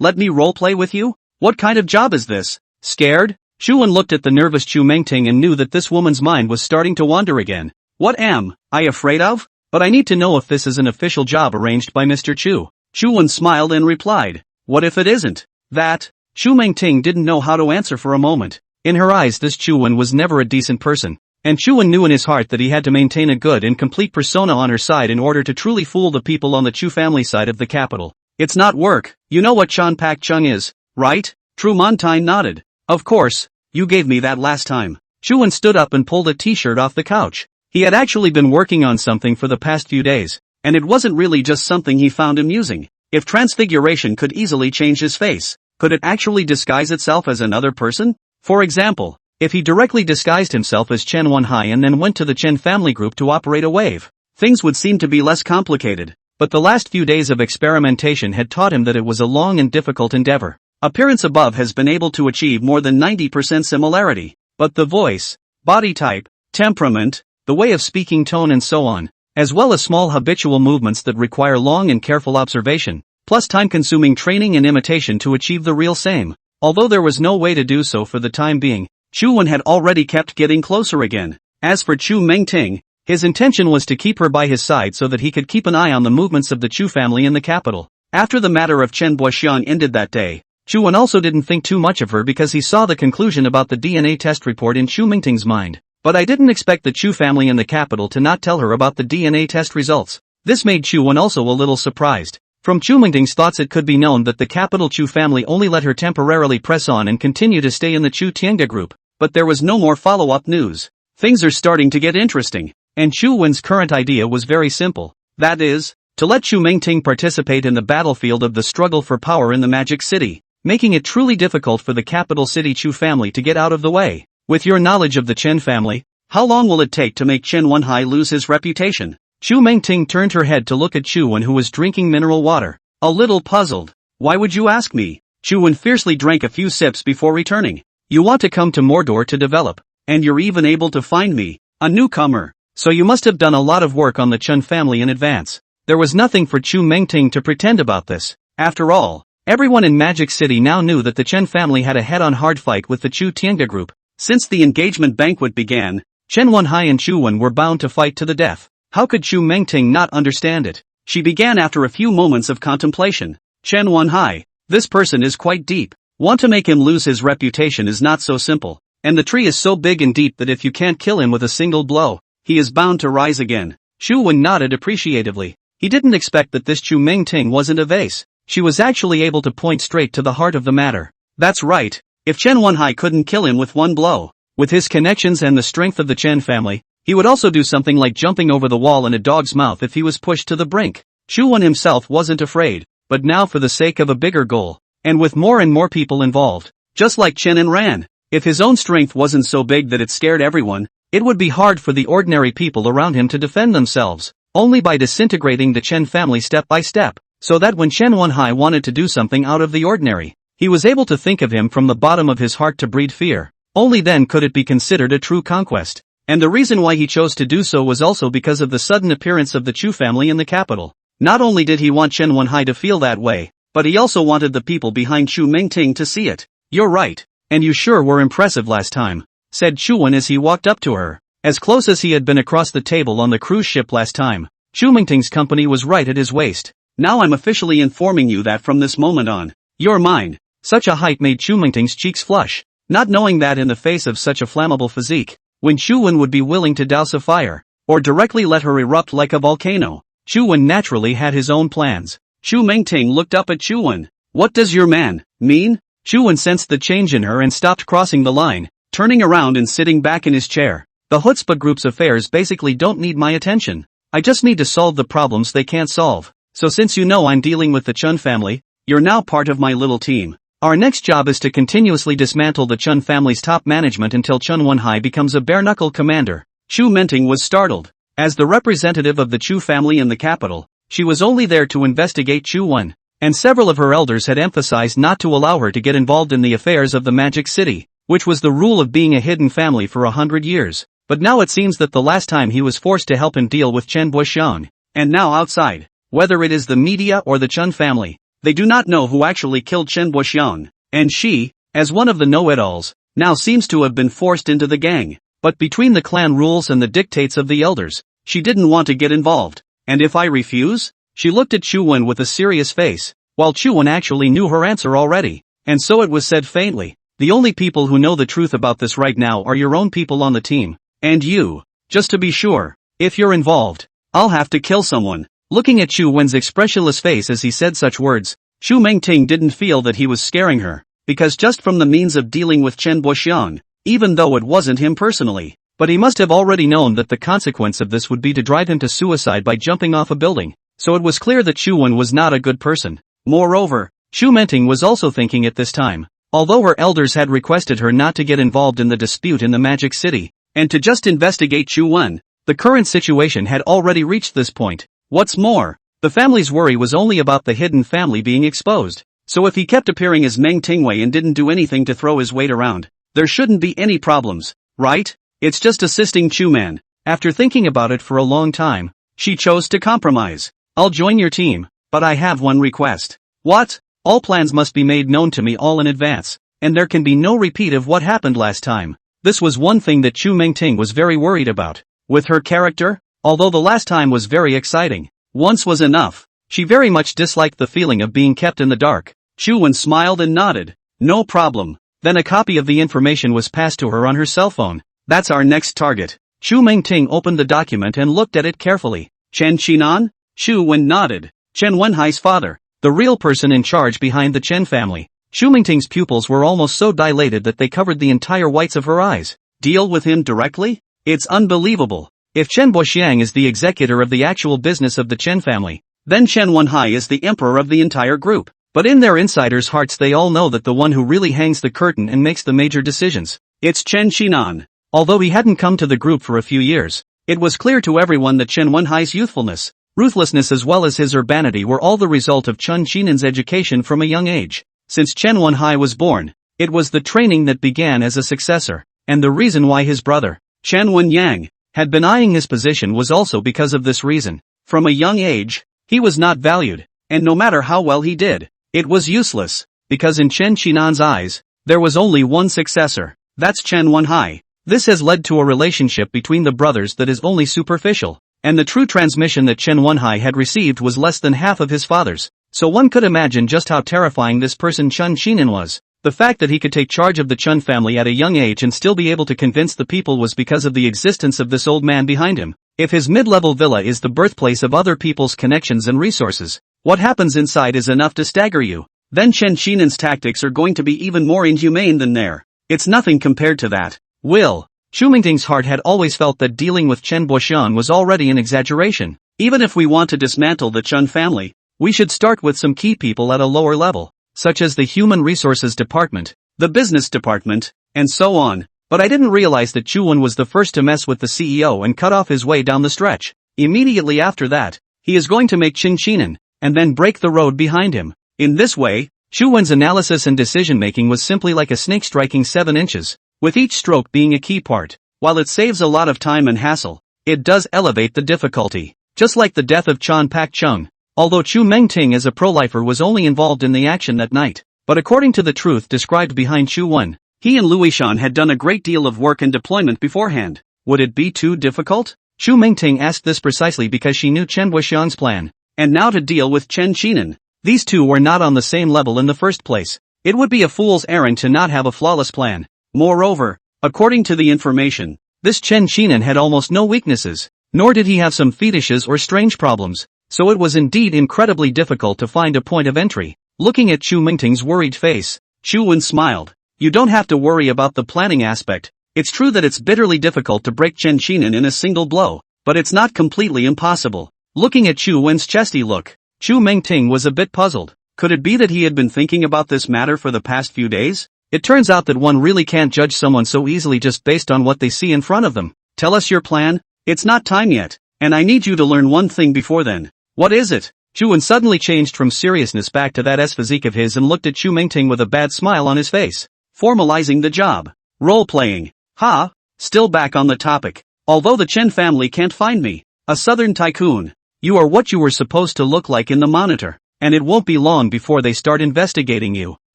Let me role play with you? What kind of job is this? Scared?" Chu-won looked at the nervous Chu Mengting and knew that this woman's mind was starting to wander again. "What am I afraid of? But I need to know if this is an official job arranged by Mr. Chu." Chu-won smiled and replied, "What if it isn't?" That, Chu Mengting didn't know how to answer for a moment. In her eyes this Chu-won was never a decent person, and Chu-won knew in his heart that he had to maintain a good and complete persona on her side in order to truly fool the people on the Chu family side of the capital. "It's not work. You know what Chan Pak Chung is, right?" Tru Montine nodded. "Of course, you gave me that last time." Chu-won stood up and pulled a t-shirt off the couch. He had actually been working on something for the past few days, and it wasn't really just something he found amusing. If transfiguration could easily change his face, could it actually disguise itself as another person? For example, if he directly disguised himself as Chen Wenhai and then went to the Chen family group to operate a wave, things would seem to be less complicated. But the last few days of experimentation had taught him that it was a long and difficult endeavor. Appearance above has been able to achieve more than 90% similarity, but the voice, body type, temperament, the way of speaking tone and so on, as well as small habitual movements that require long and careful observation, plus time-consuming training and imitation to achieve the real same. Although there was no way to do so for the time being, Chu-won had already kept getting closer again. As for Chu Mengting, his intention was to keep her by his side so that he could keep an eye on the movements of the Chu family in the capital. After the matter of Chen Boxian ended that day, Chuan also didn't think too much of her because he saw the conclusion about the DNA test report in Chu Mingting's mind. But I didn't expect the Chu family in the capital to not tell her about the DNA test results. This made Chuan also a little surprised. From Chu Mingting's thoughts, it could be known that the capital Chu family only let her temporarily press on and continue to stay in the Chu Tiange group. But there was no more follow-up news. Things are starting to get interesting. And Chu Wen's current idea was very simple. That is, to let Chu Mingting participate in the battlefield of the struggle for power in the Magic City, making it truly difficult for the capital city Chu family to get out of the way. With your knowledge of the Chen family, how long will it take to make Chen Wenhai lose his reputation? Chu Mingting turned her head to look at Chu Wen, who was drinking mineral water. A little puzzled. Why would you ask me? Chu Wen fiercely drank a few sips before returning. You want to come to Mordor to develop, and you're even able to find me, a newcomer. So you must have done a lot of work on the Chen family in advance. There was nothing for Chu Mingting to pretend about this. After all, everyone in Magic City now knew that the Chen family had a head-on hard fight with the Chu Tiange group. Since the engagement banquet began, Chen Wenhai and Chu Wen were bound to fight to the death. How could Chu Mingting not understand it? She began after a few moments of contemplation. Chen Wenhai, this person is quite deep. Want to make him lose his reputation is not so simple. And the tree is so big and deep that if you can't kill him with a single blow, he is bound to rise again. Chu Wen nodded appreciatively. He didn't expect that this Chu Mingting wasn't a vase. She was actually able to point straight to the heart of the matter. That's right. If Chen Wenhai couldn't kill him with one blow, with his connections and the strength of the Chen family, he would also do something like jumping over the wall in a dog's mouth if he was pushed to the brink. Chu Wen himself wasn't afraid, but now for the sake of a bigger goal, and with more and more people involved, just like Chen and Ran, if his own strength wasn't so big that it scared everyone, it would be hard for the ordinary people around him to defend themselves, only by disintegrating the Chen family step by step, so that when Chen Wenhai wanted to do something out of the ordinary, he was able to think of him from the bottom of his heart to breed fear. Only then could it be considered a true conquest. And the reason why he chose to do so was also because of the sudden appearance of the Chu family in the capital. Not only did he want Chen Wenhai to feel that way, but he also wanted the people behind Chu Mingting to see it. You're right, and you sure were impressive last time, said Chu Wen as he walked up to her. As close as he had been across the table on the cruise ship last time, Chu Mingting's company was right at his waist. Now I'm officially informing you that from this moment on, you're mine. Such a height made Chu Mingting's cheeks flush, not knowing that in the face of such a flammable physique, when Chu Wen would be willing to douse a fire, or directly let her erupt like a volcano. Chu Wen naturally had his own plans. Chu Mingting looked up at Chu Wen. What does your man mean? Chu Wen sensed the change in her and stopped crossing the line, turning around and sitting back in his chair. The Chutzpah group's affairs basically don't need my attention. I just need to solve the problems they can't solve. So since you know I'm dealing with the Chun family, you're now part of my little team. Our next job is to continuously dismantle the Chun family's top management until Chen Wenhai becomes a bare-knuckle commander. Chu Mingting was startled. As the representative of the Chu family in the capital, she was only there to investigate Chu Wen, and several of her elders had emphasized not to allow her to get involved in the affairs of the Magic City, which was the rule of being a hidden family for 100 years. But now it seems that the last time he was forced to help him deal with Chen Buxiang, and now outside, whether it is the media or the Chun family, they do not know who actually killed Chen Buxiang, and she, as one of the know-it-alls, now seems to have been forced into the gang. But between the clan rules and the dictates of the elders, she didn't want to get involved. And if I refuse? She looked at Chu Wen with a serious face, while Chu Wen actually knew her answer already, and so it was said faintly. The only people who know the truth about this right now are your own people on the team, and you. Just to be sure, if you're involved, I'll have to kill someone. Looking at Chu Wen's expressionless face as he said such words, Chu Mingting didn't feel that he was scaring her, because just from the means of dealing with Chen Buxiang, even though it wasn't him personally, but he must have already known that the consequence of this would be to drive him to suicide by jumping off a building, so it was clear that Chu Wen was not a good person. Moreover, Chu Mingting was also thinking at this time, although her elders had requested her not to get involved in the dispute in the Magic City, and to just investigate Chu Wen, the current situation had already reached this point. What's more, the family's worry was only about the hidden family being exposed, so if he kept appearing as Meng Tingwei and didn't do anything to throw his weight around, there shouldn't be any problems, right? It's just assisting Chu Man. After thinking about it for a long time, she chose to compromise. I'll join your team, but I have one request. What? All plans must be made known to me all in advance, and there can be no repeat of what happened last time. This was one thing that Chu Mingting was very worried about. With her character, although the last time was very exciting, once was enough. She very much disliked the feeling of being kept in the dark. Chu Wen smiled and nodded. No problem. Then a copy of the information was passed to her on her cell phone. That's our next target. Chu Mingting opened the document and looked at it carefully. Chen Qinan? Chu Wen nodded. Chen Wenhai's father, the real person in charge behind the Chen family. Chu Mingting's pupils were almost so dilated that they covered the entire whites of her eyes. Deal with him directly? It's unbelievable. If Chen Boxiang is the executor of the actual business of the Chen family, then Chen Wenhai is the emperor of the entire group. But in their insiders' hearts they all know that the one who really hangs the curtain and makes the major decisions, it's Chen Qinan. Although he hadn't come to the group for a few years, it was clear to everyone that Chen Wenhai's youthfulness, ruthlessness as well as his urbanity were all the result of Chen Qinan's education from a young age. Since Chen Wenhai was born, it was the training that began as a successor, and the reason why his brother, Chen Wenyang, had been eyeing his position was also because of this reason. From a young age, he was not valued, and no matter how well he did, it was useless, because in Chen Qinan's eyes, there was only one successor, that's Chen Wenhai. This has led to a relationship between the brothers that is only superficial, and the true transmission that Chen Wenhai had received was less than half of his father's, so one could imagine just how terrifying this person Chen Qinan was. The fact that he could take charge of the Chen family at a young age and still be able to convince the people was because of the existence of this old man behind him. If his mid-level villa is the birthplace of other people's connections and resources, what happens inside is enough to stagger you. Then Chen Qinan's tactics are going to be even more inhumane than there. It's nothing compared to that. Chu Mingting's heart had always felt that dealing with Chen Boxiang was already an exaggeration. Even if we want to dismantle the Chen family, we should start with some key people at a lower level, such as the Human Resources Department, the Business Department, and so on. But I didn't realize that Chu Wen was the first to mess with the CEO and cut off his way down the stretch. Immediately after that, he is going to make Chen Qinan, and then break the road behind him. In this way, Chu Wen's analysis and decision-making was simply like a snake striking 7 inches, with each stroke being a key part. While it saves a lot of time and hassle, it does elevate the difficulty. Just like the death of Chan Pak Chung. Although Chu Mengting as a pro-lifer was only involved in the action that night, but according to the truth described behind Chu Wen, he and Louis Shan had done a great deal of work and deployment beforehand. Would it be too difficult? Chu Mengting asked this precisely because she knew Chen Wuxiang's plan. And now to deal with Chen Qinan. These two were not on the same level in the first place. It would be a fool's errand to not have a flawless plan. Moreover, according to the information, this Chen Qinan had almost no weaknesses, nor did he have some fetishes or strange problems. So it was indeed incredibly difficult to find a point of entry. Looking at Chu Mingting's worried face, Chu Wen smiled. You don't have to worry about the planning aspect. It's true that it's bitterly difficult to break Chen Qinan in a single blow, but it's not completely impossible. Looking at Chu Wen's chesty look, Chu Mingting was a bit puzzled. Could it be that he had been thinking about this matter for the past few days? It turns out that one really can't judge someone so easily just based on what they see in front of them. Tell us your plan. It's not time yet, and I need you to learn one thing before then. What is it? Chu Wen suddenly changed from seriousness back to that physique of his and looked at Chu Mingting with a bad smile on his face. Formalizing the job. Role-playing. Ha! Still back on the topic. Although the Chen family can't find me, a southern tycoon, you are what you were supposed to look like in the monitor, and it won't be long before they start investigating you.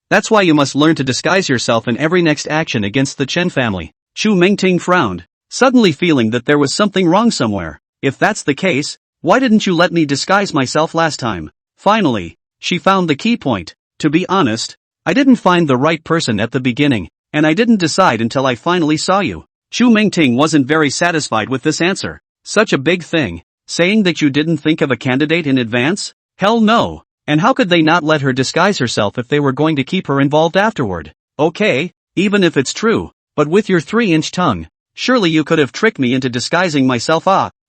That's why you must learn to disguise yourself in every next action against the Chen family. Chu Mingting frowned, suddenly feeling that there was something wrong somewhere. If that's the case, why didn't you let me disguise myself last time? Finally, she found the key point. To be honest, I didn't find the right person at the beginning, and I didn't decide until I finally saw you. Chu Mingting wasn't very satisfied with this answer. Such a big thing, saying that you didn't think of a candidate in advance? Hell no. And how could they not let her disguise herself if they were going to keep her involved afterward? Okay, even if it's true, but with your 3-inch tongue, surely you could have tricked me into disguising myself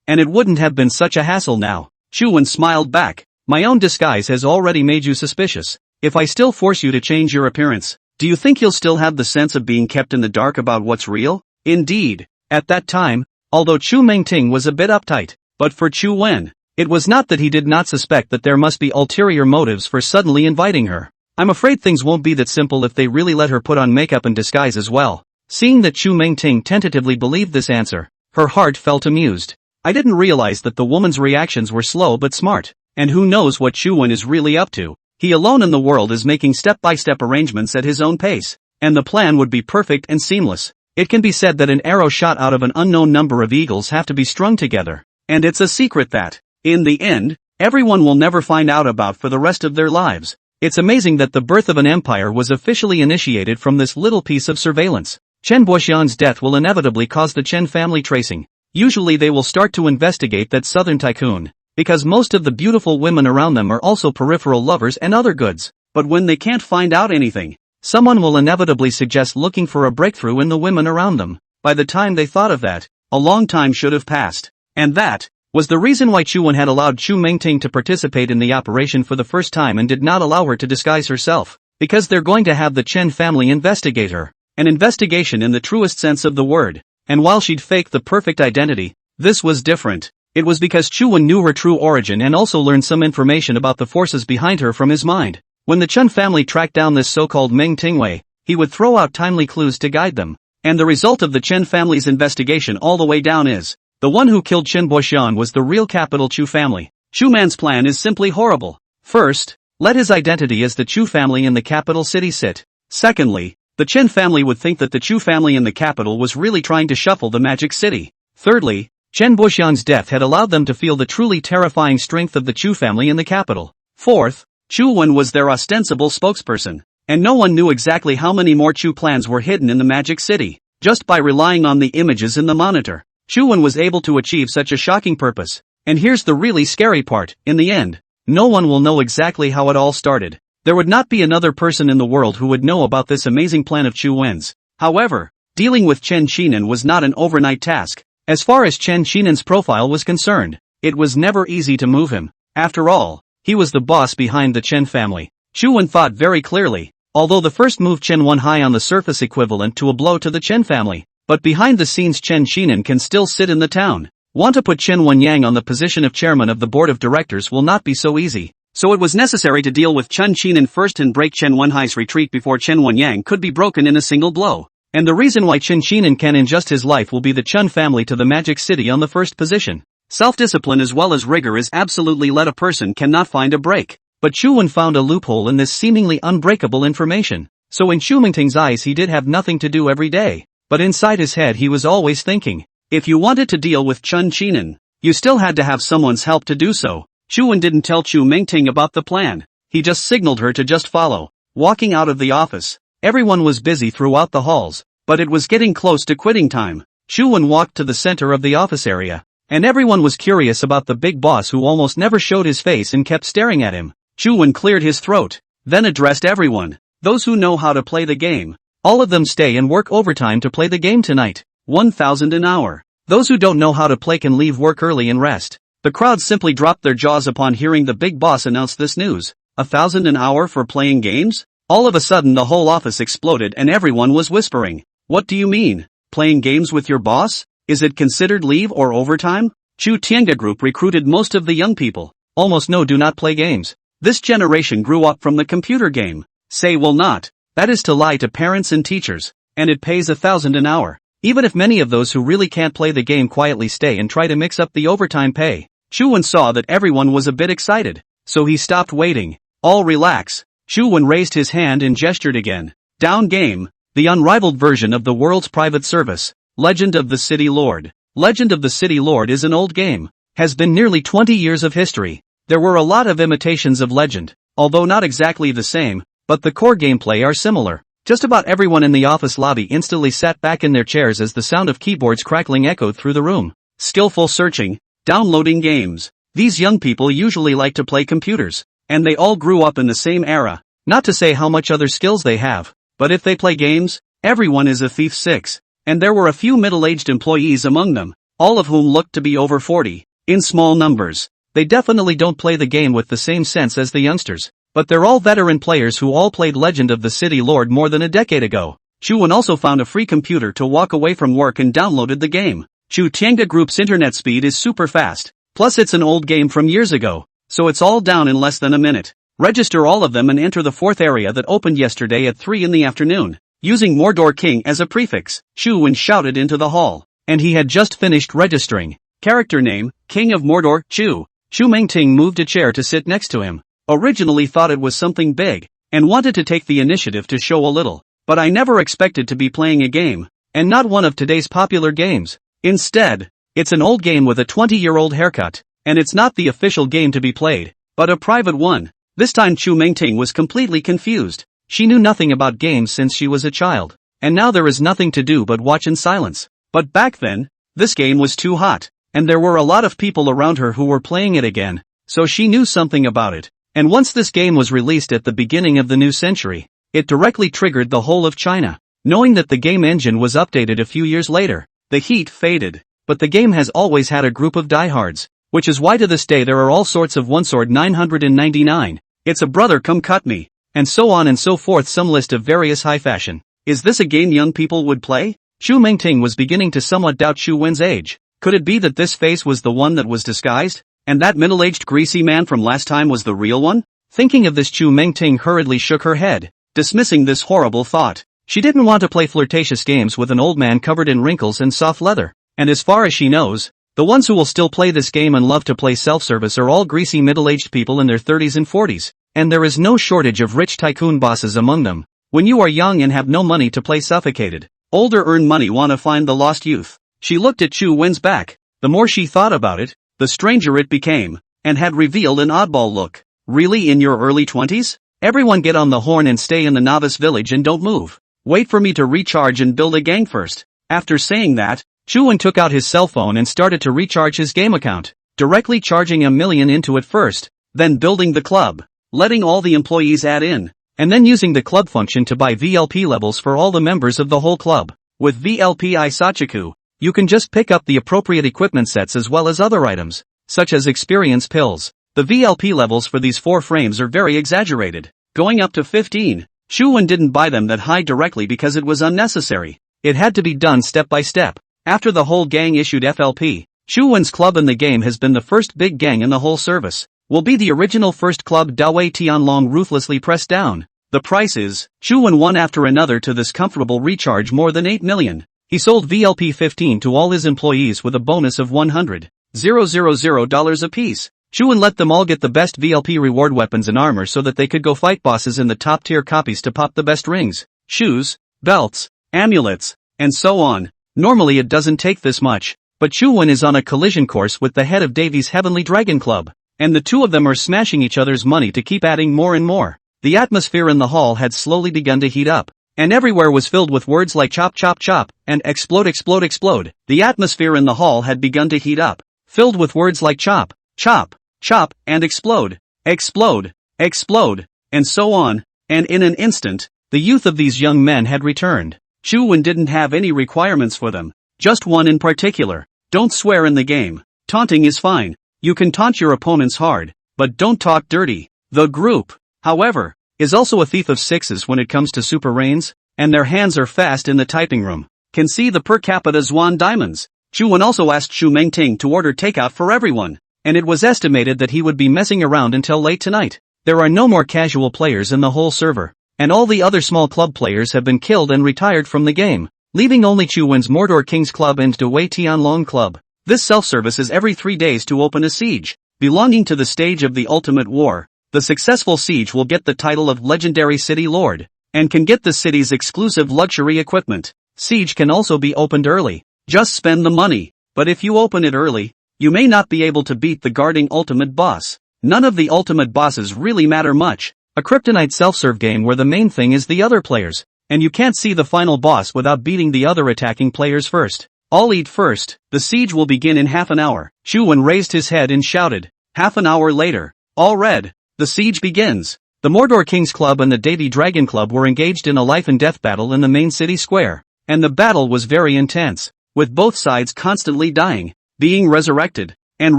and it wouldn't have been such a hassle now. Chu Wen smiled back. My own disguise has already made you suspicious. If I still force you to change your appearance, do you think you'll still have the sense of being kept in the dark about what's real? Indeed. At that time, although Chu Mingting was a bit uptight, but for Chu Wen, it was not that he did not suspect that there must be ulterior motives for suddenly inviting her. I'm afraid things won't be that simple if they really let her put on makeup and disguise as well. Seeing that Chu Mingting tentatively believed this answer, her heart felt amused. I didn't realize that the woman's reactions were slow but smart, and who knows what Chu Wen is really up to. He alone in the world is making step-by-step arrangements at his own pace, and the plan would be perfect and seamless. It can be said that an arrow shot out of an unknown number of eagles have to be strung together, and it's a secret that, in the end, everyone will never find out about for the rest of their lives. It's amazing that the birth of an empire was officially initiated from this little piece of surveillance. Chen Boxian's death will inevitably cause the Chen family tracing. Usually they will start to investigate that southern tycoon, because most of the beautiful women around them are also peripheral lovers and other goods. But when they can't find out anything, someone will inevitably suggest looking for a breakthrough in the women around them. By the time they thought of that, a long time should have passed. And that was the reason why Chu Wen had allowed Chu Mingting to participate in the operation for the first time and did not allow her to disguise herself. Because they're going to have the Chen family investigate her. An investigation in the truest sense of the word. And while she'd faked the perfect identity, this was different. It was because Chu Wen knew her true origin and also learned some information about the forces behind her from his mind. When the Chen family tracked down this so-called Meng Tingwei, he would throw out timely clues to guide them. And the result of the Chen family's investigation all the way down is, the one who killed Chen Boxian was the real capital Chu family. Chu Man's plan is simply horrible. First, let his identity as the Chu family in the capital city sit. Secondly, the Chen family would think that the Chu family in the capital was really trying to shuffle the magic city. Thirdly, Chen Boxian's death had allowed them to feel the truly terrifying strength of the Chu family in the capital. Fourth, Chu Wen was their ostensible spokesperson. And no one knew exactly how many more Chu plans were hidden in the magic city. Just by relying on the images in the monitor, Chu Wen was able to achieve such a shocking purpose. And here's the really scary part, in the end, no one will know exactly how it all started. There would not be another person in the world who would know about this amazing plan of Chu Wen's. However, dealing with Chen Qinan was not an overnight task. As far as Chen Qinan's profile was concerned, it was never easy to move him. After all, he was the boss behind the Chen family. Chu Wen thought very clearly. Although the first move Chen Wen high on the surface equivalent to a blow to the Chen family, but behind the scenes Chen Qinan can still sit in the town. Want to put Chen Wenyang on the position of chairman of the board of directors will not be so easy. So it was necessary to deal with Chen Qinan first and break Chen Wenhai's retreat before Chen Wenyang could be broken in a single blow. And the reason why Chen Qinan can entrust his life will be the Chen family to the magic city on the first position. Self-discipline as well as rigor is absolutely let a person cannot find a break. But Chu Wen found a loophole in this seemingly unbreakable information. So in Chu Mingting's eyes he did have nothing to do every day. But inside his head he was always thinking, if you wanted to deal with Chen Qinan, you still had to have someone's help to do so. Chu Wen didn't tell Chu Mingting about the plan. He just signaled her to just follow. Walking out of the office, everyone was busy throughout the halls, but it was getting close to quitting time. Chu Wen walked to the center of the office area, and everyone was curious about the big boss who almost never showed his face and kept staring at him. Chu Wen cleared his throat, then addressed everyone. Those who know how to play the game, all of them stay and work overtime to play the game tonight. 1,000 an hour. Those who don't know how to play can leave work early and rest. The crowd simply dropped their jaws upon hearing the big boss announce this news. 1,000 an hour for playing games? All of a sudden the whole office exploded and everyone was whispering. What do you mean? Playing games with your boss? Is it considered leave or overtime? Chu Tiange Group recruited most of the young people. Almost no do not play games. This generation grew up from the computer game. Say will not. That is to lie to parents and teachers. And it pays 1,000 an hour. Even if many of those who really can't play the game quietly stay and try to mix up the overtime pay. Chu Wen saw that everyone was a bit excited. So he stopped waiting. All relax. Chu Wen raised his hand and gestured again. Down game. The unrivaled version of the world's private service. Legend of the City Lord. Legend of the City Lord is an old game. Has been nearly 20 years of history. There were a lot of imitations of Legend, although not exactly the same, but the core gameplay are similar. Just about everyone in the office lobby instantly sat back in their chairs as the sound of keyboards crackling echoed through the room. Skillful searching, downloading games. These young people usually like to play computers, and they all grew up in the same era. Not to say how much other skills they have, but if they play games, everyone is a thief 6. And there were a few middle-aged employees among them, all of whom looked to be over 40, in small numbers. They definitely don't play the game with the same sense as the youngsters, but they're all veteran players who all played Legend of the City Lord more than a decade ago. Chu Wen also found a free computer to walk away from work and downloaded the game. Chu Tiange Group's internet speed is super fast, plus it's an old game from years ago, so it's all down in less than a minute. Register all of them and enter the fourth area that opened yesterday at 3 in the afternoon. Using Mordor King as a prefix, Chu Wen shouted into the hall, and he had just finished registering. Character name, King of Mordor, Chu. Chu Mingting moved a chair to sit next to him. Originally thought it was something big, and wanted to take the initiative to show a little, but I never expected to be playing a game, and not one of today's popular games. Instead, it's an old game with a 20-year-old haircut, and it's not the official game to be played, but a private one. This time Chu Mingting was completely confused. She knew nothing about games since she was a child. And now there is nothing to do but watch in silence. But back then, this game was too hot. And there were a lot of people around her who were playing it again. So she knew something about it. And once this game was released at the beginning of the new century, it directly triggered the whole of China. Knowing that the game engine was updated a few years later, the heat faded. But the game has always had a group of diehards, which is why to this day there are all sorts of one sword 999, it's a brother come cut me, and so on and so forth, some list of various high fashion. Is this a game young people would play? Chu Mingting was beginning to somewhat doubt Chu Wen's age. Could it be that this face was the one that was disguised, and that middle-aged greasy man from last time was the real one? Thinking of this, Chu Mingting hurriedly shook her head, dismissing this horrible thought. She didn't want to play flirtatious games with an old man covered in wrinkles and soft leather. And as far as she knows, the ones who will still play this game and love to play self-service are all greasy middle-aged people in their 30s and 40s, and there is no shortage of rich tycoon bosses among them. When you are young and have no money to play suffocated, older earn money wanna find the lost youth. She looked at Chu Wen's back. The more she thought about it, the stranger it became, and had revealed an oddball look. Really, in your early 20s? Everyone get on the horn and stay in the novice village and don't move. Wait for me to recharge and build a gang first. After saying that, Chu Wen took out his cell phone and started to recharge his game account, directly charging $1 million into it first, then building the club, letting all the employees add in, and then using the club function to buy VLP levels for all the members of the whole club. With VLP Isachiku, you can just pick up the appropriate equipment sets as well as other items, such as experience pills. The VLP levels for these 4 frames are very exaggerated, going up to 15. Chu Wen didn't buy them that high directly because it was unnecessary. It had to be done step by step. After the whole gang issued FLP, Chu Wen's club in the game has been the first big gang in the whole service. Will be the original first club Dawei Tianlong ruthlessly pressed down. The price is, Chu Wen one after another to this comfortable recharge more than 8 million. He sold VLP 15 to all his employees with a bonus of $100,000 apiece. Chu Wen let them all get the best VLP reward weapons and armor so that they could go fight bosses in the top tier copies to pop the best rings, shoes, belts, amulets, and so on. Normally it doesn't take this much, but Chu Wen is on a collision course with the head of Davy's Heavenly Dragon Club, and the two of them are smashing each other's money to keep adding more and more. The atmosphere in the hall had slowly begun to heat up, and everywhere was filled with words like chop chop chop, and explode explode explode. The atmosphere in the hall had begun to heat up, filled with words like chop, chop, chop, and explode, explode, explode, and so on, and in an instant, the youth of these young men had returned. Chu Wen didn't have any requirements for them, just one in particular. Don't swear in the game. Taunting is fine. You can taunt your opponents hard, but don't talk dirty. The group, however, is also a thief of sixes when it comes to super reigns, and their hands are fast in the typing room. Can see the per capita Zwan diamonds. Chu Wen also asked Chu Mingting to order takeout for everyone, and it was estimated that he would be messing around until late tonight. There are no more casual players in the whole server, and all the other small club players have been killed and retired from the game, leaving only Chu Wen's Mordor Kings Club and Dawei Tianlong Club. This self-service is every 3 days to open a siege, belonging to the stage of the Ultimate War. The successful siege will get the title of Legendary City Lord, and can get the city's exclusive luxury equipment. Siege can also be opened early. Just spend the money, but if you open it early, you may not be able to beat the guarding ultimate boss. None of the ultimate bosses really matter much. A Kryptonite self-serve game where the main thing is the other players, and you can't see the final boss without beating the other attacking players first. I'll eat first. The siege will begin in half an hour. Chu Wen raised his head and shouted. Half an hour later, all red. The siege begins. The Mordor Kings Club and the Davy Dragon Club were engaged in a life and death battle in the main city square, and the battle was very intense, with both sides constantly dying, being resurrected, and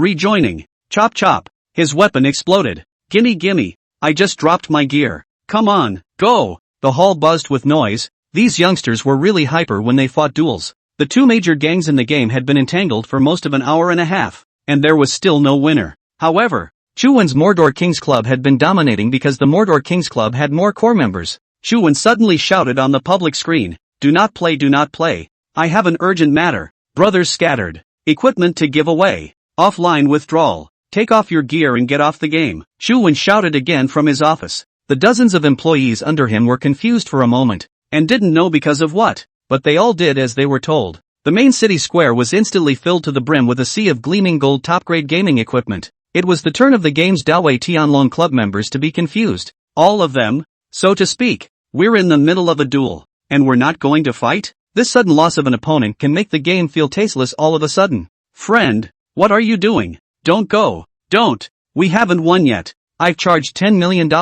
rejoining. Chop chop. His weapon exploded. Gimme gimme. I just dropped my gear. Come on, go! The hall buzzed with noise. These youngsters were really hyper when they fought duels. The 2 major gangs in the game had been entangled for most of an hour and a half, and there was still no winner. However, Chu Wen's Mordor Kings Club had been dominating because the Mordor Kings Club had more core members. Chu Wen suddenly shouted on the public screen, do not play, do not play. I have an urgent matter. Brothers scattered. Equipment to give away. Offline withdrawal. Take off your gear and get off the game. Chu Wen shouted again from his office. The dozens of employees under him were confused for a moment, and didn't know because of what, but they all did as they were told. The main city square was instantly filled to the brim with a sea of gleaming gold top-grade gaming equipment. It was the turn of the game's Dawei Tianlong club members to be confused. All of them, so to speak. We're in the middle of a duel, and we're not going to fight? This sudden loss of an opponent can make the game feel tasteless all of a sudden. Friend, what are you doing? Don't go. Don't. We haven't won yet. I've charged $10 million.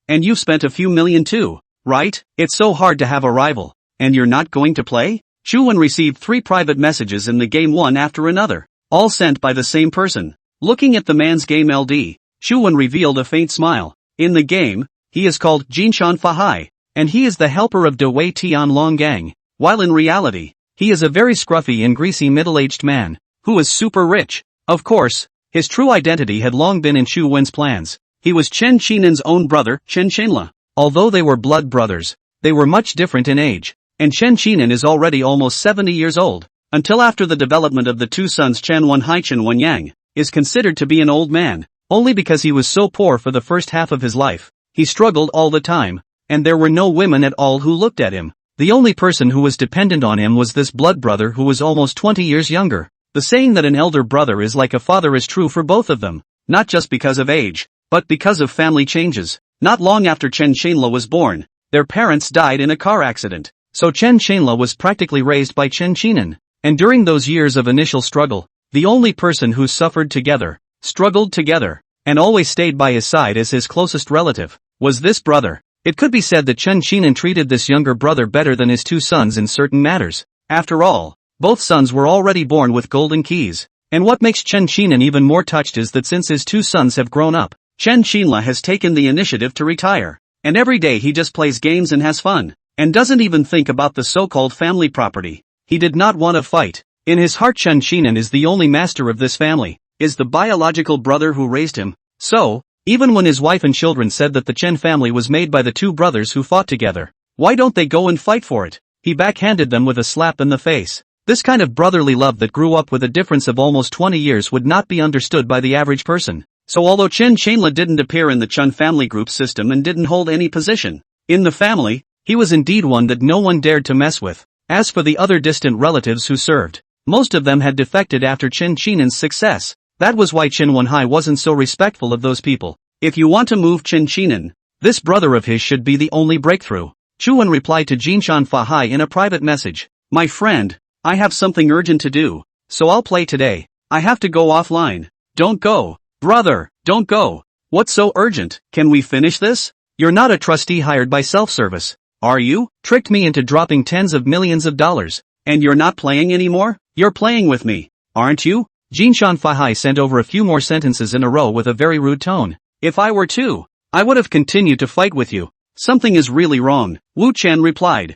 And you've spent a few million too, right? It's so hard to have a rival. And you're not going to play? Chuan received 3 private messages in the game one after another, all sent by the same person. Looking at the man's game LD, Chuan revealed a faint smile. In the game, he is called Jinshan Fahai, and he is the helper of Dawei Tianlong gang, while in reality, he is a very scruffy and greasy middle-aged man, who is super rich. Of course, his true identity had long been in Chu Wen's plans. He was Chen Chinan's own brother, Chen Chenla. Although they were blood brothers, they were much different in age, and Chen Chinan is already almost 70 years old. Until after the development of the 2 sons Chen Wenhai Chen Wenyang, is considered to be an old man, only because he was so poor for the first half of his life. He struggled all the time, and there were no women at all who looked at him. The only person who was dependent on him was this blood brother who was almost 20 years younger. The saying that an elder brother is like a father is true for both of them, not just because of age, but because of family changes. Not long after Chen Chenla was born, their parents died in a car accident, so Chen Chenla was practically raised by Chen Chinan. And during those years of initial struggle, the only person who suffered together, struggled together, and always stayed by his side as his closest relative, was this brother. It could be said that Chen Chinan treated this younger brother better than his 2 sons in certain matters. After all, both sons were already born with golden keys. And what makes Chen Chinan even more touched is that since his 2 sons have grown up, Chen Chenla has taken the initiative to retire. And every day he just plays games and has fun, and doesn't even think about the so-called family property. He did not want to fight. In his heart Chen Chinan is the only master of this family, is the biological brother who raised him. So, even when his wife and children said that the Chen family was made by the 2 brothers who fought together, why don't they go and fight for it? He backhanded them with a slap in the face. This kind of brotherly love that grew up with a difference of almost 20 years would not be understood by the average person. So although Chen Chenla didn't appear in the Chen family group system and didn't hold any position in the family, he was indeed one that no one dared to mess with. As for the other distant relatives who served, most of them had defected after Chen Chinan's success. That was why Chen Wenhai wasn't so respectful of those people. If you want to move Chen Chinan, this brother of his should be the only breakthrough. Chuan replied to Jinshan Fahai in a private message. My friend, I have something urgent to do, so I'll play today. I have to go offline. Don't go. Brother, don't go. What's so urgent? Can we finish this? You're not a trustee hired by self-service, are you? Tricked me into dropping tens of millions of dollars. And you're not playing anymore? You're playing with me, aren't you? Jinshan Fahai sent over a few more sentences in a row with a very rude tone. If I were to, I would have continued to fight with you. Something is really wrong, Wu Chen replied.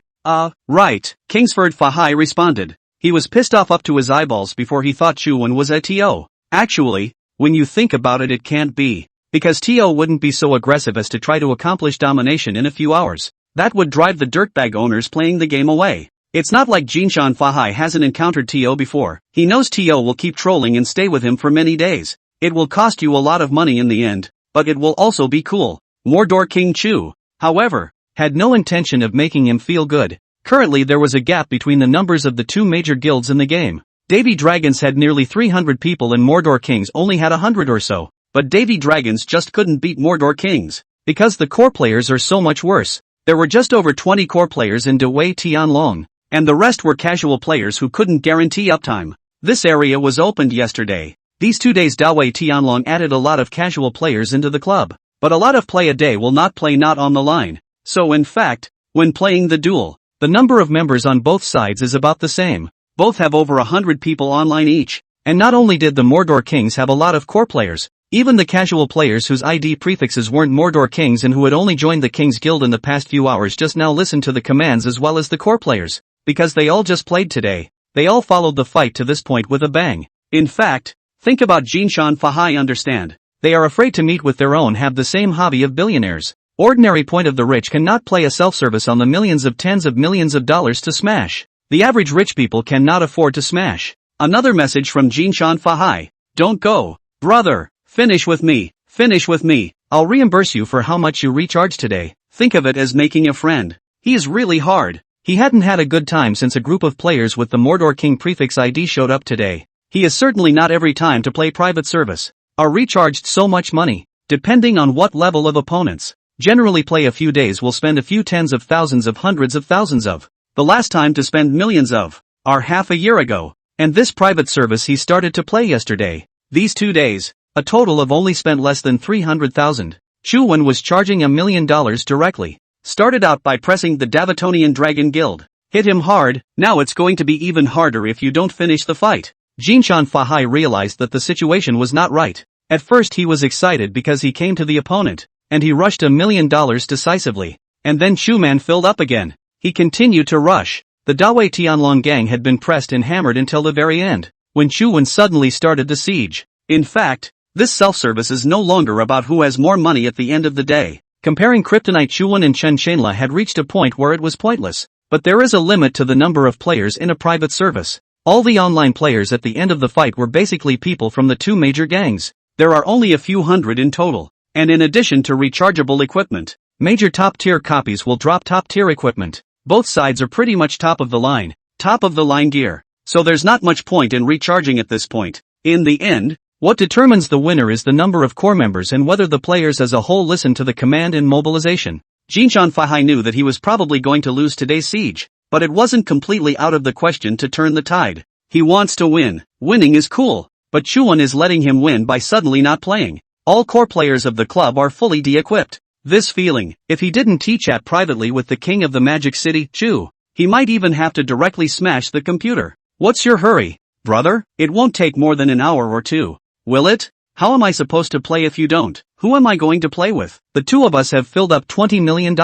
Right, Kingsford Fahai responded. He was pissed off up to his eyeballs before he thought Chuan was a TO. Actually, when you think about it, it can't be. Because TO wouldn't be so aggressive as to try to accomplish domination in a few hours. That would drive the dirtbag owners playing the game away. It's not like Jinshan Fahai hasn't encountered TO before. He knows TO will keep trolling and stay with him for many days. It will cost you a lot of money in the end, but it will also be cool. Mordor King Chu, however, had no intention of making him feel good. Currently there was a gap between the numbers of the 2 major guilds in the game. Davy Dragons had nearly 300 people and Mordor Kings only had 100 or so, but Davy Dragons just couldn't beat Mordor Kings, because the core players are so much worse. There were just over 20 core players in Dawei Tianlong, and the rest were casual players who couldn't guarantee uptime. This area was opened yesterday. These 2 days Dawei Tianlong added a lot of casual players into the club, but a lot of play a day will not play not on the line. So in fact, when playing the duel, the number of members on both sides is about the same. Both have over 100 people online each. And not only did the Mordor Kings have a lot of core players, even the casual players whose ID prefixes weren't Mordor Kings and who had only joined the Kings Guild in the past few hours just now listened to the commands as well as the core players. Because they all just played today, they all followed the fight to this point with a bang. In fact, think about Jinshan Fahai understand. They are afraid to meet with their own have the same hobby of billionaires. Ordinary point of the rich cannot play a self-service on the millions of tens of millions of dollars to smash. The average rich people cannot afford to smash. Another message from Jinshan Fahai. Don't go. Brother, finish with me. Finish with me. I'll reimburse you for how much you recharged today. Think of it as making a friend. He is really hard. He hadn't had a good time since a group of players with the Mordor King prefix ID showed up today. He is certainly not every time to play private service. are recharged so much money, depending on what level of opponents. Generally play a few days will spend a few tens of thousands of hundreds of thousands of. The last time to spend millions of are half a year ago. And this private service he started to play yesterday. These 2 days, a total of only spent less than 300,000. Chuan was charging $1 million directly. Started out by pressing the Davatonian Dragon Guild. Hit him hard, now it's going to be even harder if you don't finish the fight. Jinshan Fahai realized that the situation was not right. At first he was excited because he came to the opponent, and he rushed $1 million decisively. And then Chuman filled up again. He continued to rush. The Dawei Tianlong gang had been pressed and hammered until the very end, when Chuan suddenly started the siege. In fact, this self-service is no longer about who has more money at the end of the day. Comparing Kryptonite Chuan and Chen Shenla had reached a point where it was pointless. But there is a limit to the number of players in a private service. All the online players at the end of the fight were basically people from the 2 major gangs. There are only a few hundred in total. And in addition to rechargeable equipment, major top-tier copies will drop top-tier equipment. Both sides are pretty much top of the line gear. So there's not much point in recharging at this point. In the end, what determines the winner is the number of core members and whether the players as a whole listen to the command and mobilization. Jinshan Fahai knew that he was probably going to lose today's siege, but it wasn't completely out of the question to turn the tide. He wants to win. Winning is cool, but Chuan is letting him win by suddenly not playing. All core players of the club are fully de-equipped. This feeling, if he didn't chat privately with the king of the Magic City, Chu, he might even have to directly smash the computer. What's your hurry, brother? It won't take more than an hour or two. Will it? How am I supposed to play if you don't? Who am I going to play with? The two of us have filled up $20 million.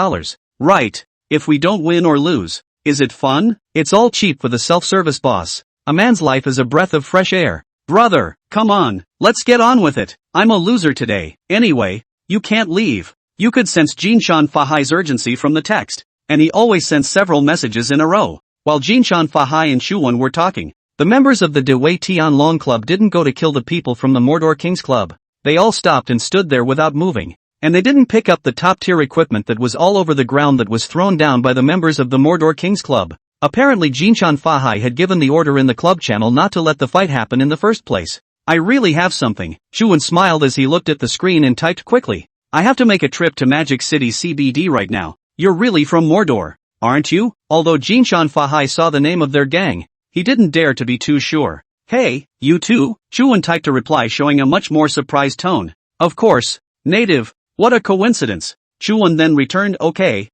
Right. If we don't win or lose, is it fun? It's all cheap for the self-service boss. A man's life is a breath of fresh air. Brother, come on, let's get on with it. I'm a loser today. Anyway, you can't leave. You could sense Jinshan Fahai's urgency from the text, and he always sent several messages in a row. While Jinshan Fahai and Chuan were talking, the members of the Dewei Tianlong Club didn't go to kill the people from the Mordor Kings Club. They all stopped and stood there without moving. And they didn't pick up the top-tier equipment that was all over the ground that was thrown down by the members of the Mordor Kings Club. Apparently Jinshan Fahai had given the order in the club channel not to let the fight happen in the first place. I really have something. Chuan smiled as he looked at the screen and typed quickly. I have to make a trip to Magic City CBD right now. You're really from Mordor, aren't you? Although Jinshan Fahai saw the name of their gang, he didn't dare to be too sure. Hey, you too? Chuan typed a reply showing a much more surprised tone. Of course, native. What a coincidence. Chuan then returned okay,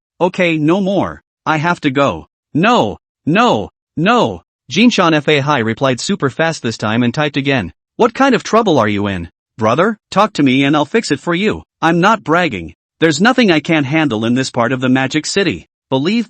no more. I have to go. No. Jinshan Fahai replied super fast this time and typed again. What kind of trouble are you in? Brother, talk to me and I'll fix it for you. I'm not bragging. There's nothing I can't handle in this part of the Magic City. Believe.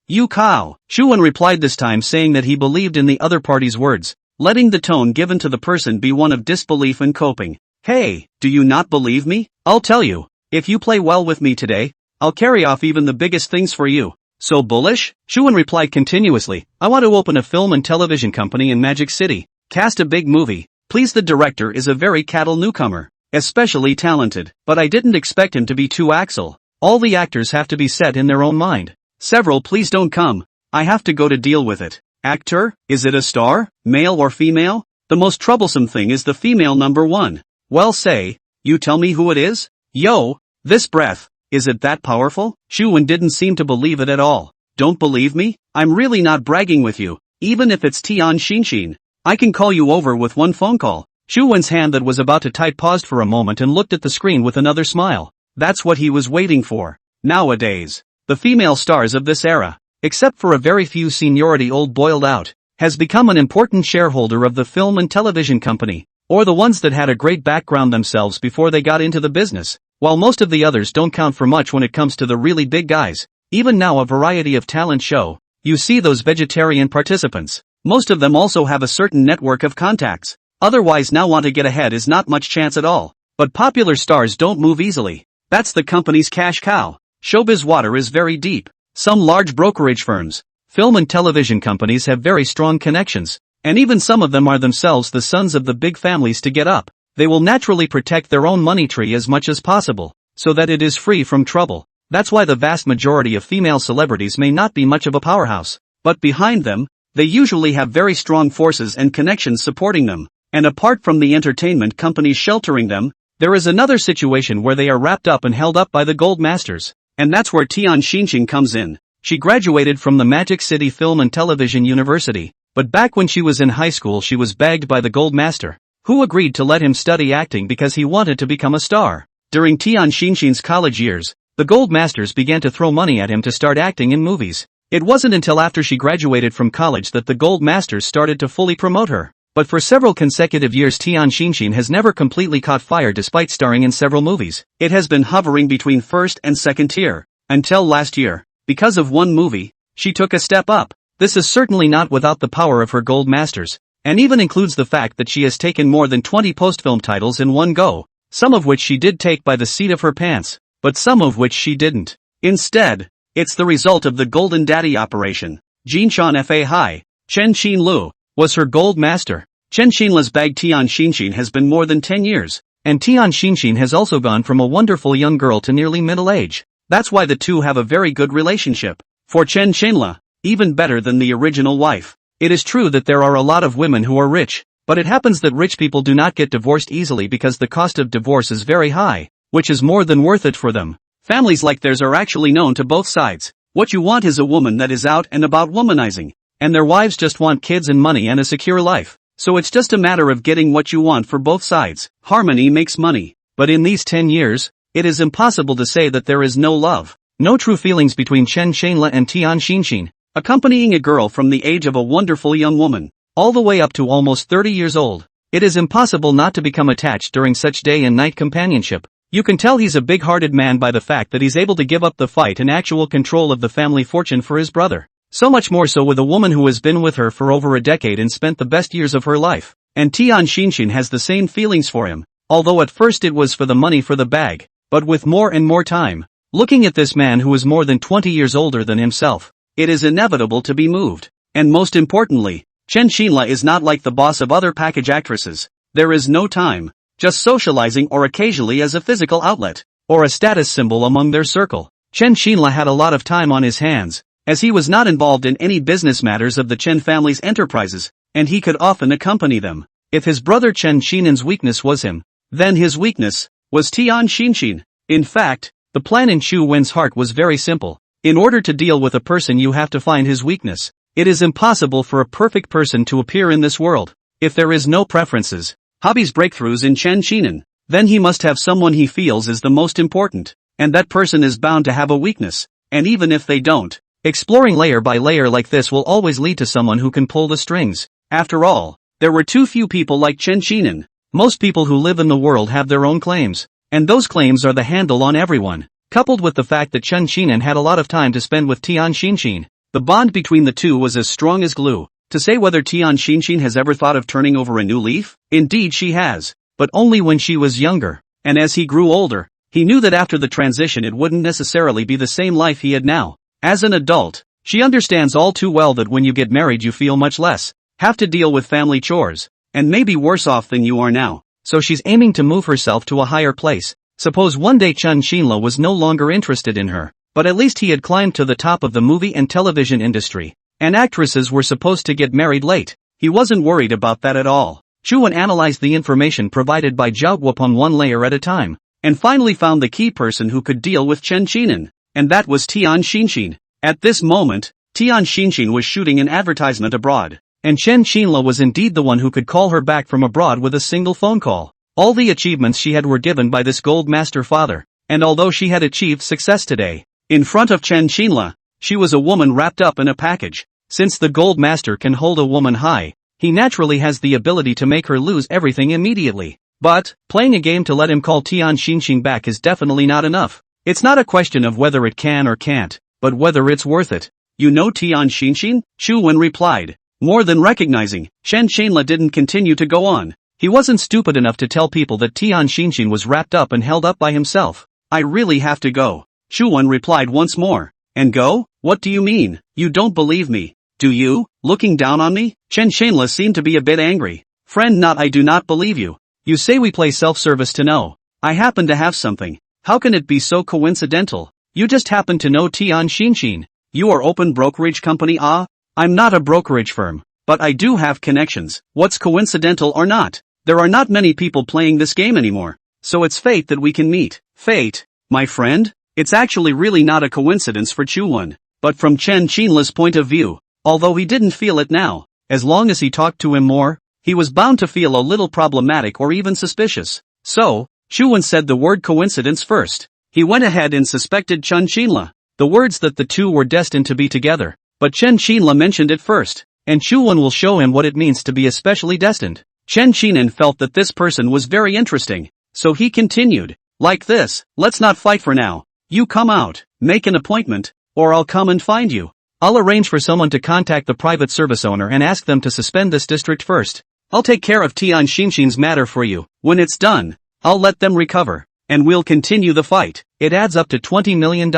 You cow. Chuan replied this time saying that he believed in the other party's words, letting the tone given to the person be one of disbelief and coping. Hey, do you not believe me? I'll tell you. If you play well with me today, I'll carry off even the biggest things for you. So bullish? Chuan replied continuously. I want to open a film and television company in Magic City. Cast a big movie. Please, the director is a very cattle newcomer. Especially talented, but I didn't expect him to be too Axel. All the actors have to be set in their own mind. Several please don't come. I have to go to deal with it. Actor? Is it a star? Male or female? The most troublesome thing is the female number one. Well, say, you tell me who it is? Yo, this breath, is it that powerful? Chuan didn't seem to believe it at all. Don't believe me? I'm really not bragging with you. Even if it's Tian Xinshin, I can call you over with one phone call. Chuan's hand that was about to type paused for a moment and looked at the screen with another smile. That's what he was waiting for. Nowadays, the female stars of this era, except for a very few seniority old boiled out, has become an important shareholder of the film and television company, or the ones that had a great background themselves before they got into the business, while most of the others don't count for much when it comes to the really big guys. Even now a variety of talent show, you see those vegetarian participants. Most of them also have a certain network of contacts. Otherwise now want to get ahead is not much chance at all. But popular stars don't move easily. That's the company's cash cow. Showbiz water is very deep. Some large brokerage firms, film and television companies have very strong connections, and even some of them are themselves the sons of the big families to get up. They will naturally protect their own money tree as much as possible, so that it is free from trouble. That's why the vast majority of female celebrities may not be much of a powerhouse, but behind them, they usually have very strong forces and connections supporting them. And apart from the entertainment companies sheltering them, there is another situation where they are wrapped up and held up by the gold masters. And that's where Tian Xinxin comes in. She graduated from the Magic City Film and Television University, but back when she was in high school she was begged by the gold master, who agreed to let him study acting because he wanted to become a star. During Tian Xinxin's college years, the gold masters began to throw money at him to start acting in movies. It wasn't until after she graduated from college that the gold masters started to fully promote her. But for several consecutive years Tian Xinxin has never completely caught fire despite starring in several movies. It has been hovering between first and second tier, until last year. Because of one movie, she took a step up. This is certainly not without the power of her gold masters, and even includes the fact that she has taken more than 20 post-film titles in one go, some of which she did take by the seat of her pants, but some of which she didn't. Instead, it's the result of the Golden Daddy operation. Jinshan Fa Hai, Chen Xinlu, was her gold master. Chen Xinla's bag Tian Xinxin has been more than 10 years, and Tian Xinxin has also gone from a wonderful young girl to nearly middle age. That's why the two have a very good relationship. For Chen Xinla, even better than the original wife. It is true that there are a lot of women who are rich, but it happens that rich people do not get divorced easily because the cost of divorce is very high, which is more than worth it for them. Families like theirs are actually known to both sides. What you want is a woman that is out and about womanizing, and their wives just want kids and money and a secure life. So it's just a matter of getting what you want for both sides. Harmony makes money. But in these 10 years, it is impossible to say that there is no love, no true feelings between Chen Xinla and Tian Xinxin. Accompanying a girl from the age of a wonderful young woman, all the way up to almost 30 years old, it is impossible not to become attached during such day and night companionship. You can tell he's a big-hearted man by the fact that he's able to give up the fight and actual control of the family fortune for his brother. So much more so with a woman who has been with her for over a decade and spent the best years of her life. And Tian Xinxin has the same feelings for him, although at first it was for the money for the bag, but with more and more time, looking at this man who is more than 20 years older than himself, it is inevitable to be moved. And most importantly, Chen Xinla is not like the boss of other package actresses. There is no time, just socializing or occasionally as a physical outlet, or a status symbol among their circle. Chen Xinla had a lot of time on his hands, as he was not involved in any business matters of the Chen family's enterprises, and he could often accompany them. If his brother Chen Xinin's weakness was him, then his weakness was Tian Xinxin. In fact, the plan in Chu Wen's heart was very simple. In order to deal with a person you have to find his weakness. It is impossible for a perfect person to appear in this world. If there is no preferences, hobbies, breakthroughs in Chen Xinin, then he must have someone he feels is the most important, and that person is bound to have a weakness, and even if they don't, exploring layer by layer like this will always lead to someone who can pull the strings. After all, there were too few people like Chen Xinin. Most people who live in the world have their own claims, and those claims are the handle on everyone. Coupled with the fact that Chen Xinin had a lot of time to spend with Tian Xinxin, the bond between the two was as strong as glue. To say whether Tian Xinxin has ever thought of turning over a new leaf? Indeed she has, but only when she was younger, and as he grew older, he knew that after the transition it wouldn't necessarily be the same life he had now. As an adult, she understands all too well that when you get married you feel much less, have to deal with family chores, and may be worse off than you are now, so she's aiming to move herself to a higher place. Suppose one day Chen Xinla was no longer interested in her, but at least he had climbed to the top of the movie and television industry, and actresses were supposed to get married late. He wasn't worried about that at all. Chu Wen analyzed the information provided by Zhao Guopeng one layer at a time, and finally found the key person who could deal with Chen Xinin, and that was Tian Xinxin. At this moment, Tian Xinxin was shooting an advertisement abroad, and Chen Xinla was indeed the one who could call her back from abroad with a single phone call. All the achievements she had were given by this gold master father, and although she had achieved success today, in front of Chen Xinla, she was a woman wrapped up in a package. Since the gold master can hold a woman high, he naturally has the ability to make her lose everything immediately. But, playing a game to let him call Tian Xinxin back is definitely not enough. It's not a question of whether it can or can't, but whether it's worth it. You know Tian Xinxin? Chu Wen replied. More than recognizing, Chen Xinla didn't continue to go on. He wasn't stupid enough to tell people that Tian Xinxin was wrapped up and held up by himself. I really have to go. Chu Wen replied once more. And go? What do you mean? You don't believe me, do you? Looking down on me? Chen Xinla seemed to be a bit angry. Friend, not I do not believe you. You say we play self-service to know. I happen to have something. How can it be so coincidental? You just happen to know Tian Xinxin. You are open brokerage company? Ah? I'm not a brokerage firm. but I do have connections. What's coincidental or not? There are not many people playing this game anymore. So it's fate that we can meet. Fate, my friend? It's actually really not a coincidence for Chu-won. But from Chen Qinla's point of view, although he didn't feel it now, as long as he talked to him more, he was bound to feel a little problematic or even suspicious. So, Chu-won said the word coincidence first. He went ahead and suspected Chen Qinla, the words that the two were destined to be together. But Chen Qinla mentioned it first, and Chu-won will show him what it means to be especially destined. Chen Qinlan felt that this person was very interesting, so he continued, like this, let's not fight for now. You come out, make an appointment, or I'll come and find you. I'll arrange for someone to contact the private service owner and ask them to suspend this district first. I'll take care of Tian Xinxin's matter for you. When it's done, I'll let them recover, and we'll continue the fight. It adds up to $20 million.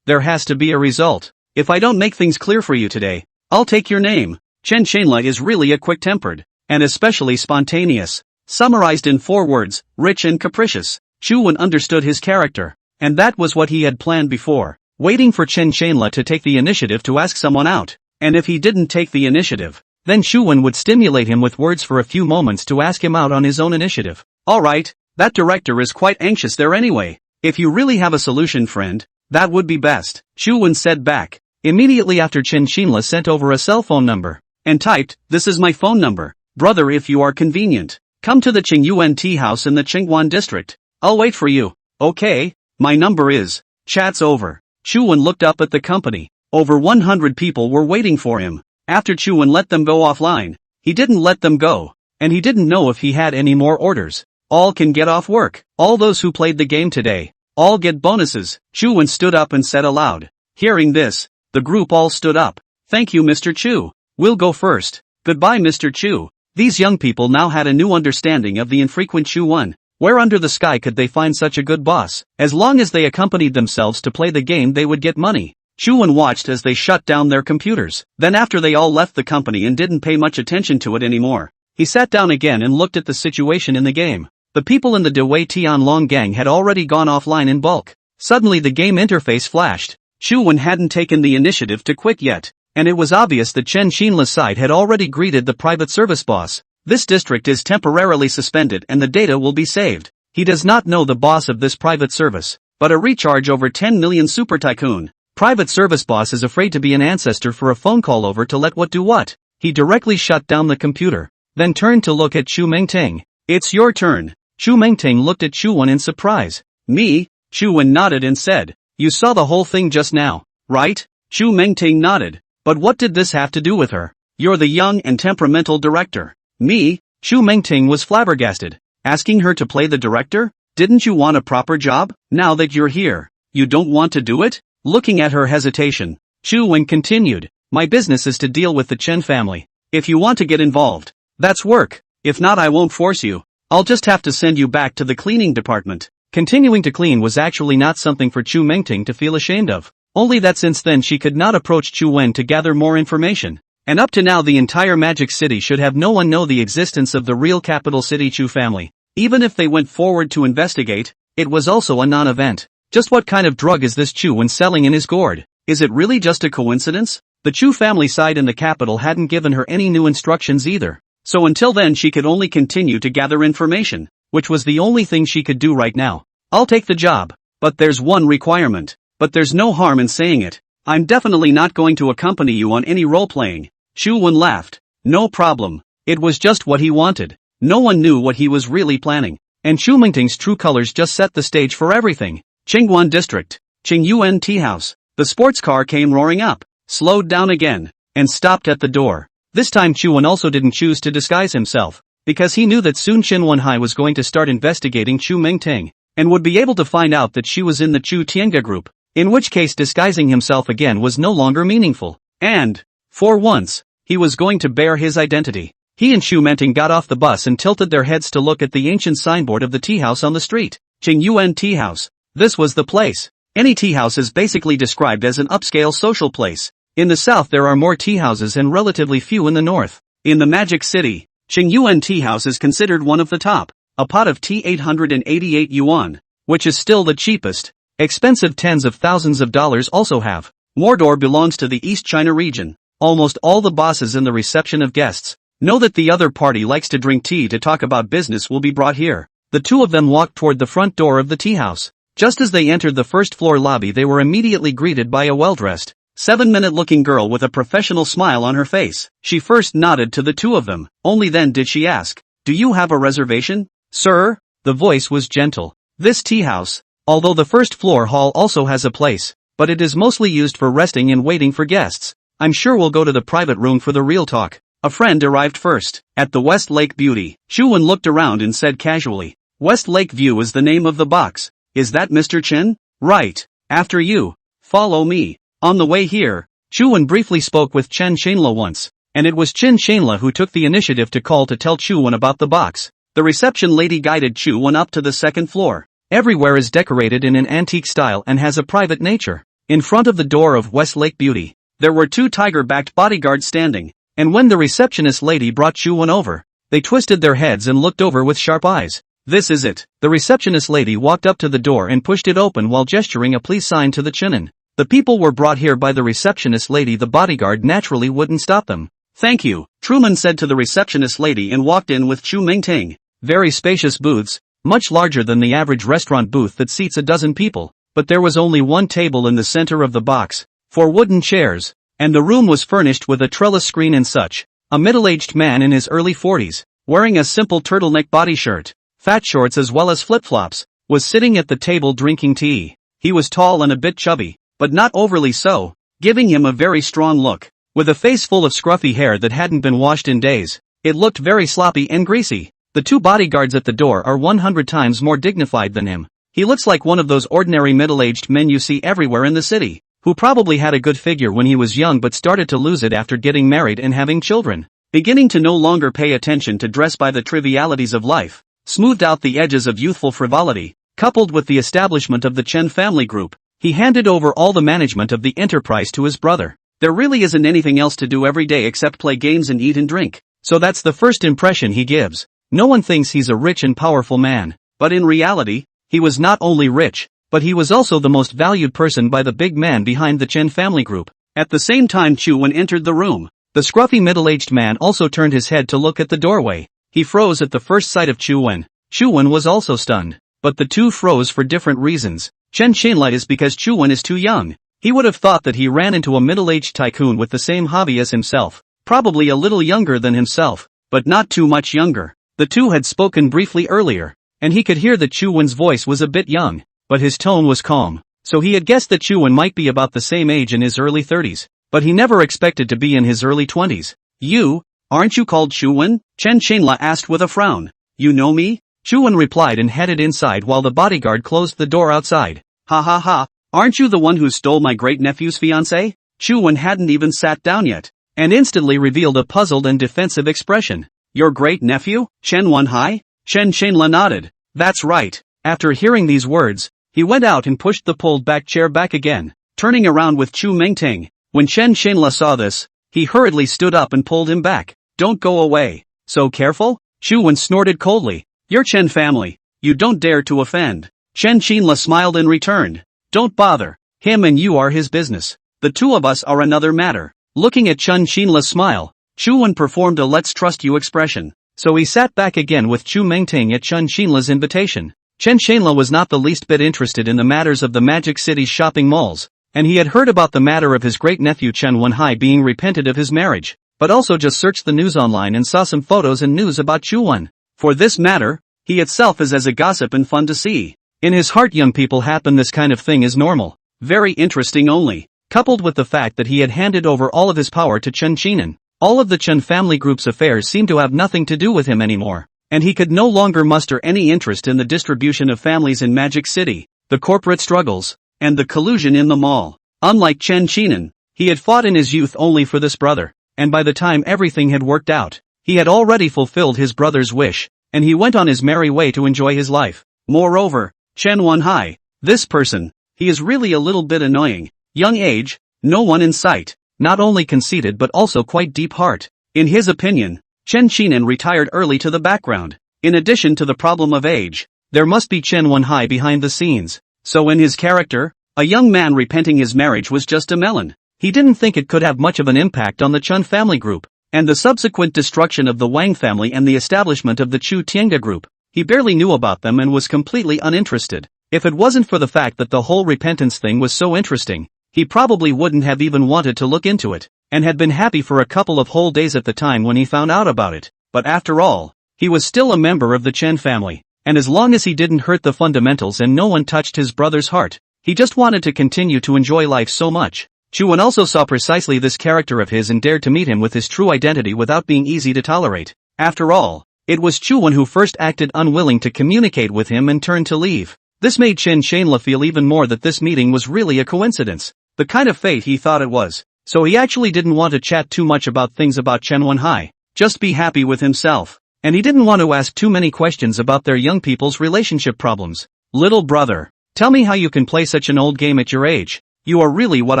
There has to be a result. If I don't make things clear for you today, I'll take your name. Chen Qinla is really a quick-tempered, and especially spontaneous. Summarized in 4 words, rich and capricious. Chu-won understood his character, and that was what he had planned before, waiting for Chen Qinla to take the initiative to ask someone out, and if he didn't take the initiative, then Chu-won would stimulate him with words for a few moments to ask him out on his own initiative. Alright, that director is quite anxious there anyway. If you really have a solution, friend, that would be best, Chu-won said back, immediately after Chen Qinla sent over a cell phone number, and typed, this is my phone number, brother, if you are convenient, come to the Qingyuan tea house in the Qingyuan district. I'll wait for you. Okay, my number is. Chat's over. Chu-won looked up at the company. Over 100 people were waiting for him. After Chu-won let them go offline, he didn't let them go, and he didn't know if he had any more orders. All can get off work. All those who played the game today, all get bonuses. Chu-won stood up and said aloud. Hearing this, the group all stood up. Thank you, Mr. Chu. We'll go first. Goodbye, Mr. Chu. These young people now had a new understanding of the infrequent Chu-won. Where under the sky could they find such a good boss? As long as they accompanied themselves to play the game, they would get money. Chu-won watched as they shut down their computers. Then after they all left the company and didn't pay much attention to it anymore, he sat down again and looked at the situation in the game. The people in the Dewey Tianlong gang had already gone offline in bulk. Suddenly the game interface flashed. Chu-won hadn't taken the initiative to quit yet, and it was obvious that Chen Qinla's side had already greeted the private service boss. This district is temporarily suspended and the data will be saved. He does not know the boss of this private service, but a recharge over 10 million super tycoon. Private service boss is afraid to be an ancestor for a phone call over to let what do what. He directly shut down the computer, then turned to look at Chu Mengting. It's your turn. Chu Mengting looked at Chu-won in surprise. Me? Chu-won nodded and said, you saw the whole thing just now, right? Chu Mengting nodded. But what did this have to do with her? You're the young and temperamental director. Me? Chu Mengting was flabbergasted. Asking her to play the director? Didn't you want a proper job? Now that you're here, you don't want to do it? Looking at her hesitation, Chu-won continued, my business is to deal with the Chen family. If you want to get involved, that's work. If not, I won't force you. I'll just have to send you back to the cleaning department. Continuing to clean was actually not something for Chu Mengting to feel ashamed of. Only that since then she could not approach Chu-wen to gather more information. And up to now the entire Magic City should have no one know the existence of the real capital city Chu family. Even if they went forward to investigate, it was also a non-event. Just what kind of drug is this Chu-wen selling in his gourd? Is it really just a coincidence? The Chu family side in the capital hadn't given her any new instructions either. So until then she could only continue to gather information, which was the only thing she could do right now. I'll take the job, but there's one requirement. But there's no harm in saying it. I'm definitely not going to accompany you on any role-playing. Chu-won laughed. No problem. It was just what he wanted. No one knew what he was really planning. And Chu Mengting's true colors just set the stage for everything. Qingyuan District. Qingyuan Tea House. The sports car came roaring up, slowed down again, and stopped at the door. This time Chu-won also didn't choose to disguise himself, because he knew that soon Qin Wenhai was going to start investigating Chu Mengting, and would be able to find out that she was in the Chu Tiange group, in which case disguising himself again was no longer meaningful. And, for once, he was going to bear his identity. He and Chu Mengting got off the bus and tilted their heads to look at the ancient signboard of the tea house on the street. Qingyuan Tea House. This was the place. Any tea house is basically described as an upscale social place. In the south there are more tea houses and relatively few in the north. In the Magic City, Qingyuan Tea House is considered one of the top. A pot of tea 888 yuan, which is still the cheapest. Expensive tens of thousands of dollars also have. Mordor belongs to the East China region. Almost all the bosses in the reception of guests know that the other party likes to drink tea to talk about business will be brought here. The two of them walked toward the front door of the tea house. Just as they entered the first floor lobby, they were immediately greeted by a well-dressed, 7-minute-looking girl with a professional smile on her face. She first nodded to the two of them, only then did she ask, "Do you have a reservation, sir?" The voice was gentle. This tea house, although the first floor hall also has a place, but it is mostly used for resting and waiting for guests. I'm sure we'll go to the private room for the real talk. A friend arrived first. At the West Lake Beauty, Chuan looked around and said casually, "West Lake View is the name of the box. Is that Mr. Chen?" "Right. After you. Follow me." On the way here, Chuan briefly spoke with Chen Shanla once, and it was Chen Shanla who took the initiative to call to tell Chuan about the box. The reception lady guided Chuan up to the second floor. Everywhere is decorated in an antique style and has a private nature. In front of the door of West Lake Beauty, there were two tiger-backed bodyguards standing, and when the receptionist lady brought Chuan over, they twisted their heads and looked over with sharp eyes. "This is it." The receptionist lady walked up to the door and pushed it open while gesturing a please sign to the Chinen. The people were brought here by the receptionist lady. The bodyguard naturally wouldn't stop them. "Thank you," Truman said to the receptionist lady and walked in with Chu Mingting. Very spacious booths, much larger than the average restaurant booth that seats a dozen people, but there was only one table in the center of the box, 4 wooden chairs, and the room was furnished with a trellis screen and such. A middle-aged man in his early 40s, wearing a simple turtleneck body shirt, fat shorts as well as flip-flops, was sitting at the table drinking tea. He was tall and a bit chubby, but not overly so, giving him a very strong look. With a face full of scruffy hair that hadn't been washed in days, it looked very sloppy and greasy. The two bodyguards at the door are 100 times more dignified than him. He looks like one of those ordinary middle-aged men you see everywhere in the city, who probably had a good figure when he was young but started to lose it after getting married and having children. Beginning to no longer pay attention to dress by the trivialities of life, smoothed out the edges of youthful frivolity, coupled with the establishment of the Chen family group, he handed over all the management of the enterprise to his brother. There really isn't anything else to do every day except play games and eat and drink. So that's the first impression he gives. No one thinks he's a rich and powerful man, but in reality, he was not only rich, but he was also the most valued person by the big man behind the Chen family group. At the same time Chuan entered the room, the scruffy middle-aged man also turned his head to look at the doorway. He froze at the first sight of Chuan. Chuan was also stunned, but the two froze for different reasons. Chen Shanla is because Chuan is too young. He would have thought that he ran into a middle-aged tycoon with the same hobby as himself, probably a little younger than himself, but not too much younger. The two had spoken briefly earlier, and he could hear that Chuan's voice was a bit young, but his tone was calm, so he had guessed that Chuan might be about the same age in his early 30s, but he never expected to be in his early 20s. "You, aren't you called Chuan?" Chen Shanla asked with a frown. "You know me?" Chuan replied and headed inside while the bodyguard closed the door outside. "Ha ha ha, aren't you the one who stole my great-nephew's fiancée?" Chuan hadn't even sat down yet, and instantly revealed a puzzled and defensive expression. "Your great-nephew, Chen Wenhai?" Chen Shanla nodded. "That's right." After hearing these words, he went out and pushed the pulled-back chair back again, turning around with Chu Mingting. When Chen Shanla saw this, he hurriedly stood up and pulled him back. "Don't go away. So careful?" Chuan snorted coldly. "You're Chen family. You don't dare to offend." Chen Shanla smiled and returned. "Don't bother. Him and you are his business. The two of us are another matter." Looking at Chen Shanla's smile, Chuan performed a "let's trust you" expression, so he sat back again with Chu Mingting at Chen Shanla's invitation. Chen Shanla was not the least bit interested in the matters of the Magic City's shopping malls, and he had heard about the matter of his great-nephew Chen Wenhai being repented of his marriage, but also just searched the news online and saw some photos and news about Chuan. For this matter, he itself is as a gossip and fun to see. In his heart young people happen this kind of thing is normal, very interesting only, coupled with the fact that he had handed over all of his power to Chen Qinan. All of the Chen family group's affairs seemed to have nothing to do with him anymore, and he could no longer muster any interest in the distribution of families in Magic City, the corporate struggles, and the collusion in the mall. Unlike Chen Qinan, he had fought in his youth only for this brother, and by the time everything had worked out, he had already fulfilled his brother's wish, and he went on his merry way to enjoy his life. Moreover, Chen Wenhai, this person, he is really a little bit annoying. Young age, no one in sight, not only conceited but also quite deep heart. In his opinion, Chen Qinan retired early to the background. In addition to the problem of age, there must be Chen Wenhai behind the scenes. So in his character, a young man repenting his marriage was just a melon. He didn't think it could have much of an impact on the Chun family group, and the subsequent destruction of the Wang family and the establishment of the Chu Tiange group. He barely knew about them and was completely uninterested. If it wasn't for the fact that the whole repentance thing was so interesting, he probably wouldn't have even wanted to look into it, and had been happy for a couple of whole days at the time when he found out about it. But after all, he was still a member of the Chen family, and as long as he didn't hurt the fundamentals and no one touched his brother's heart, he just wanted to continue to enjoy life so much. Chuan also saw precisely this character of his and dared to meet him with his true identity without being easy to tolerate. After all, it was Chuan who first acted unwilling to communicate with him and turned to leave. This made Chen Shanla feel even more that this meeting was really a coincidence, the kind of fate he thought it was. So he actually didn't want to chat too much about things about Chen Wenhai, just be happy with himself. And he didn't want to ask too many questions about their young people's relationship problems. Little brother, tell me how you can play such an old game at your age. You are really what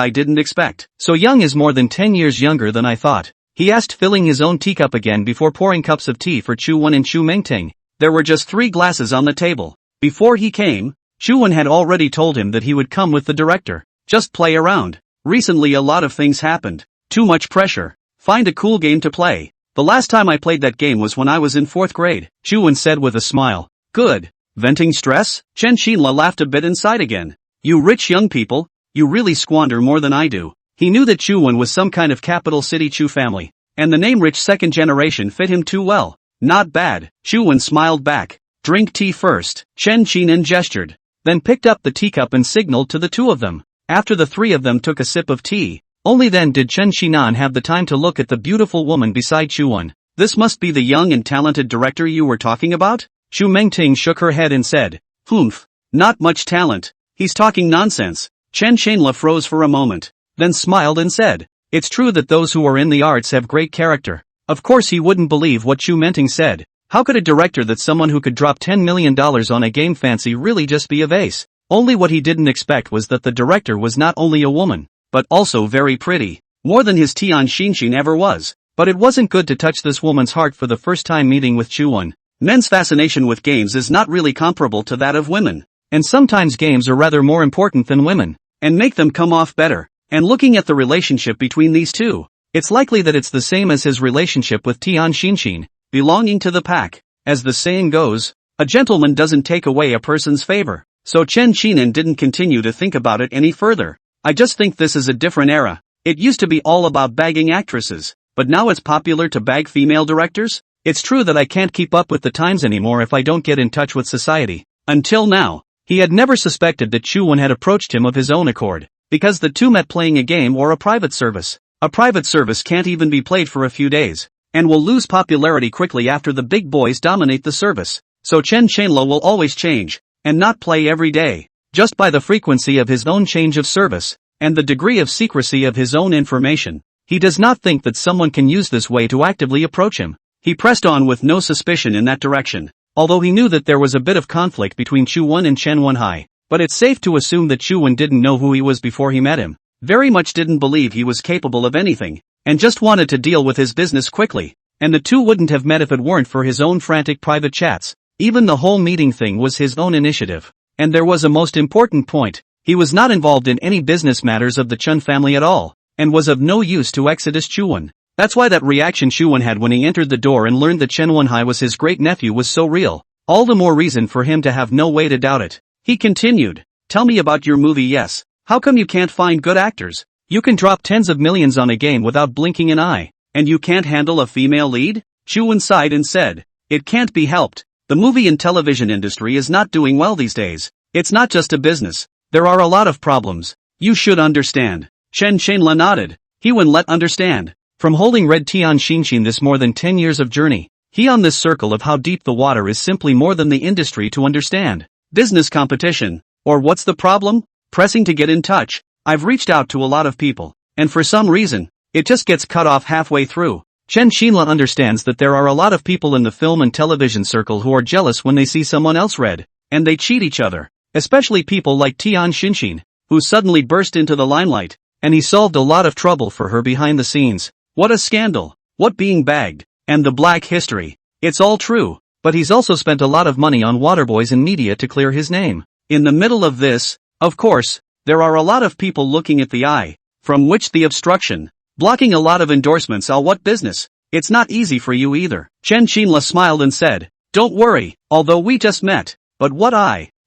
I didn't expect. So Young is more than 10 years younger than I thought. He asked, filling his own teacup again before pouring cups of tea for Chu Wen and Chu Mengting. There were just 3 glasses on the table. Before he came, Chu Wen had already told him that he would come with the director. Just play around. Recently a lot of things happened. Too much pressure. Find a cool game to play. The last time I played that game was when I was in 4th grade, Chu Wen said with a smile. Good. Venting stress? Chen Shinla laughed a bit inside again. You rich young people, you really squander more than I do. He knew that Chu Wen was some kind of capital city Chu family, and the name rich second generation fit him too well. Not bad. Chu Wen smiled back. Drink tea first. Chen Qinan gestured, then picked up the teacup and signaled to the 2 of them. After the 3 of them took a sip of tea, only then did Chen Qinan have the time to look at the beautiful woman beside Chu Wen. This must be the young and talented director you were talking about? Chu Mengting shook her head and said, Humph, not much talent. He's talking nonsense. Chen Shanla froze for a moment, then smiled and said, it's true that those who are in the arts have great character. Of course he wouldn't believe what Chu Mengting said. How could a director that's someone who could drop $10 million on a game fancy really just be a vase? Only what he didn't expect was that the director was not only a woman, but also very pretty. More than his Tian Xinshin ever was. But it wasn't good to touch this woman's heart for the first time meeting with Chu Wen. Men's fascination with games is not really comparable to that of women. And sometimes games are rather more important than women, and make them come off better. And looking at the relationship between these two, it's likely that it's the same as his relationship with Tian Xinshin, belonging to the pack. As the saying goes, a gentleman doesn't take away a person's favor. So Chen Qinan didn't continue to think about it any further. I just think this is a different era. It used to be all about bagging actresses, but now it's popular to bag female directors? It's true that I can't keep up with the times anymore if I don't get in touch with society. Until now, he had never suspected that Chu Wen had approached him of his own accord, because the two met playing a game or a private service. A private service can't even be played for a few days, and will lose popularity quickly after the big boys dominate the service. So Chen Shanla will always change, and not play every day, just by the frequency of his own change of service, and the degree of secrecy of his own information. He does not think that someone can use this way to actively approach him. He pressed on with no suspicion in that direction, although he knew that there was a bit of conflict between Chu Wen and Chen Wenhai, but it's safe to assume that Chu Wen didn't know who he was before he met him, very much didn't believe he was capable of anything, and just wanted to deal with his business quickly, and the two wouldn't have met if it weren't for his own frantic private chats. Even the whole meeting thing was his own initiative. And there was a most important point, he was not involved in any business matters of the Chun family at all, and was of no use to Exodus Chu Wen. That's why that reaction Chu Wen had when he entered the door and learned that Chen Wenhai was his great-nephew was so real, all the more reason for him to have no way to doubt it. He continued, tell me about your movie. Yes, how come you can't find good actors? You can drop tens of millions on a game without blinking an eye, and you can't handle a female lead? Chu Wen sighed and said, it can't be helped. The movie and television industry is not doing well these days. It's not just a business. There are a lot of problems. You should understand. Chen Shanla nodded. He would let understand. From holding Red Tian Xinshin this more than 10 years of journey, he on this circle of how deep the water is simply more than the industry to understand. Business competition. Or what's the problem? Pressing to get in touch. I've reached out to a lot of people, and for some reason, it just gets cut off halfway through. Chen Shanla understands that there are a lot of people in the film and television circle who are jealous when they see someone else red, and they cheat each other, especially people like Tian Xinshin, who suddenly burst into the limelight, and he solved a lot of trouble for her behind the scenes. What a scandal, what being bagged, and the black history. It's all true, but he's also spent a lot of money on waterboys and media to clear his name. In the middle of this, of course, there are a lot of people looking at the eye. From which the obstruction. Blocking a lot of endorsements. What business? It's not easy for you either. Chen Xinla smiled and said, don't worry, although we just met. But what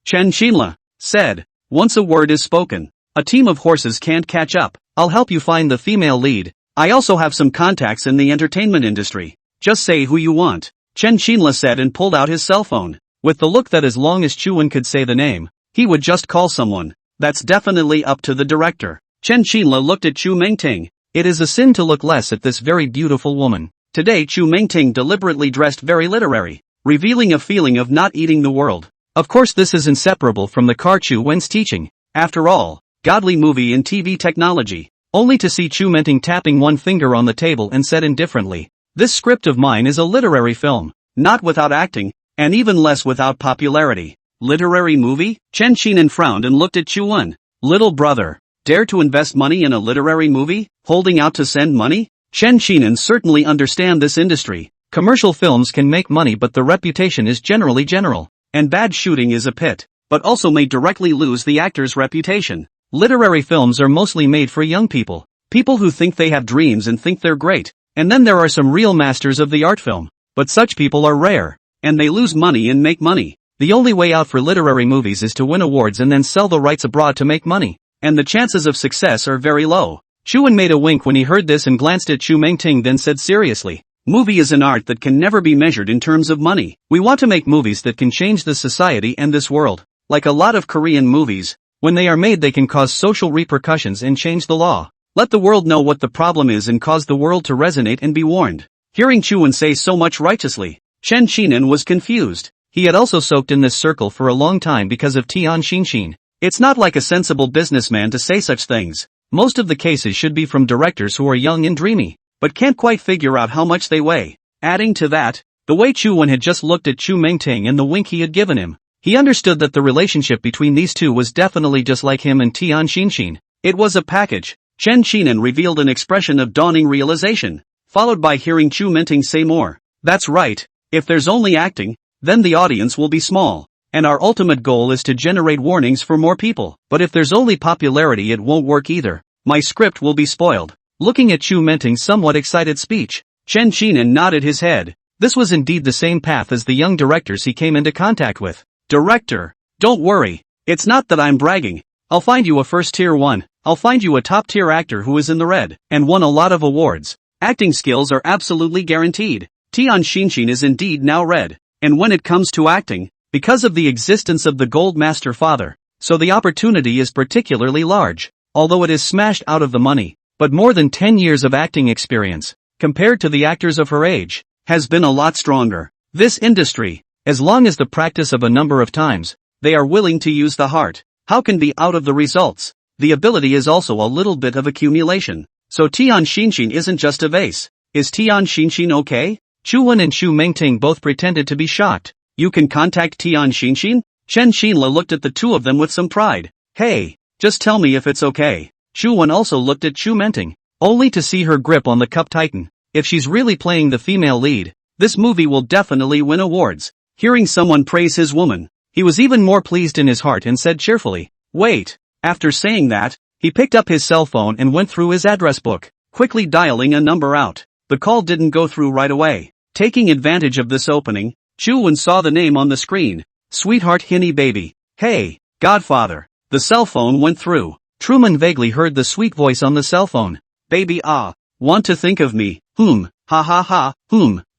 Chen Xinla said, once a word is spoken, a team of horses can't catch up. I'll help you find the female lead. I also have some contacts in the entertainment industry. Just say who you want. Chen Xinla said and pulled out his cell phone. With the look that as long as Chuan could say the name, he would just call someone. That's definitely up to the director. Chen Xinla looked at Chu Mengting. It is a sin to look less at this very beautiful woman. Today Chu Mengting deliberately dressed very literary, revealing a feeling of not eating the world. Of course this is inseparable from the car Chu Wen's teaching. After all, godly movie in TV technology. Only to see Chu Mengting tapping one finger on the table and said indifferently, this script of mine is a literary film, not without acting, and even less without popularity. Literary movie? Chen Xinan frowned and looked at Chu Wen. Little brother, dare to invest money in a literary movie? Holding out to send money? Chen Xinan certainly understand this industry. Commercial films can make money but the reputation is generally general. And bad shooting is a pit, but also may directly lose the actor's reputation. Literary films are mostly made for young people. People who think they have dreams and think they're great. And then there are some real masters of the art film. But such people are rare. And they lose money and make money. The only way out for literary movies is to win awards and then sell the rights abroad to make money. And the chances of success are very low. Chuan made a wink when he heard this and glanced at Chu Mengting then said seriously, movie is an art that can never be measured in terms of money. We want to make movies that can change the society and this world. Like a lot of Korean movies, when they are made they can cause social repercussions and change the law. Let the world know what the problem is and cause the world to resonate and be warned. Hearing Chuan say so much righteously, Chen Xinan was confused. He had also soaked in this circle for a long time because of Tian Xinxin. It's not like a sensible businessman to say such things. Most of the cases should be from directors who are young and dreamy, but can't quite figure out how much they weigh. Adding to that, the way Chu Wen had just looked at Chu Mengting and the wink he had given him, he understood that the relationship between these two was definitely just like him and Tian Xinxin. It was a package. Chen Xinan revealed an expression of dawning realization, followed by hearing Chu Mengting say more. That's right, if there's only acting, then the audience will be small. And our ultimate goal is to generate warnings for more people. But if there's only popularity it won't work either. My script will be spoiled. Looking at Chu Mengting's somewhat excited speech, Chen Xinan nodded his head. This was indeed the same path as the young directors he came into contact with. Director, don't worry. It's not that I'm bragging. I'll find you a first-tier one. I'll find you a top-tier actor who is in the red and won a lot of awards. Acting skills are absolutely guaranteed. Tian Xinxin is indeed now red. And when it comes to acting, because of the existence of the Gold Master Father, so the opportunity is particularly large, although it is smashed out of the money, but more than 10 years of acting experience, compared to the actors of her age, has been a lot stronger. This industry, as long as the practice of a number of times, they are willing to use the heart. How can be out of the results? The ability is also a little bit of accumulation. So Tian Xinxin isn't just a vase. Is Tian Xinxin okay? Chu Wen and Chu Mengting both pretended to be shocked. You can contact Tian Xinxin? Chen Xinla looked at the two of them with some pride. Hey, just tell me if it's okay. Chu Wen also looked at Chu Mengting, only to see her grip on the cup tighten. If she's really playing the female lead, this movie will definitely win awards. Hearing someone praise his woman, he was even more pleased in his heart and said cheerfully, wait. After saying that, he picked up his cell phone and went through his address book, quickly dialing a number out. The call didn't go through right away. Taking advantage of this opening, Chu Wen saw the name on the screen. Sweetheart Hinny baby. Hey, Godfather. The cell phone went through. Truman vaguely heard the sweet voice on the cell phone. Baby want to think of me, ha ha ha,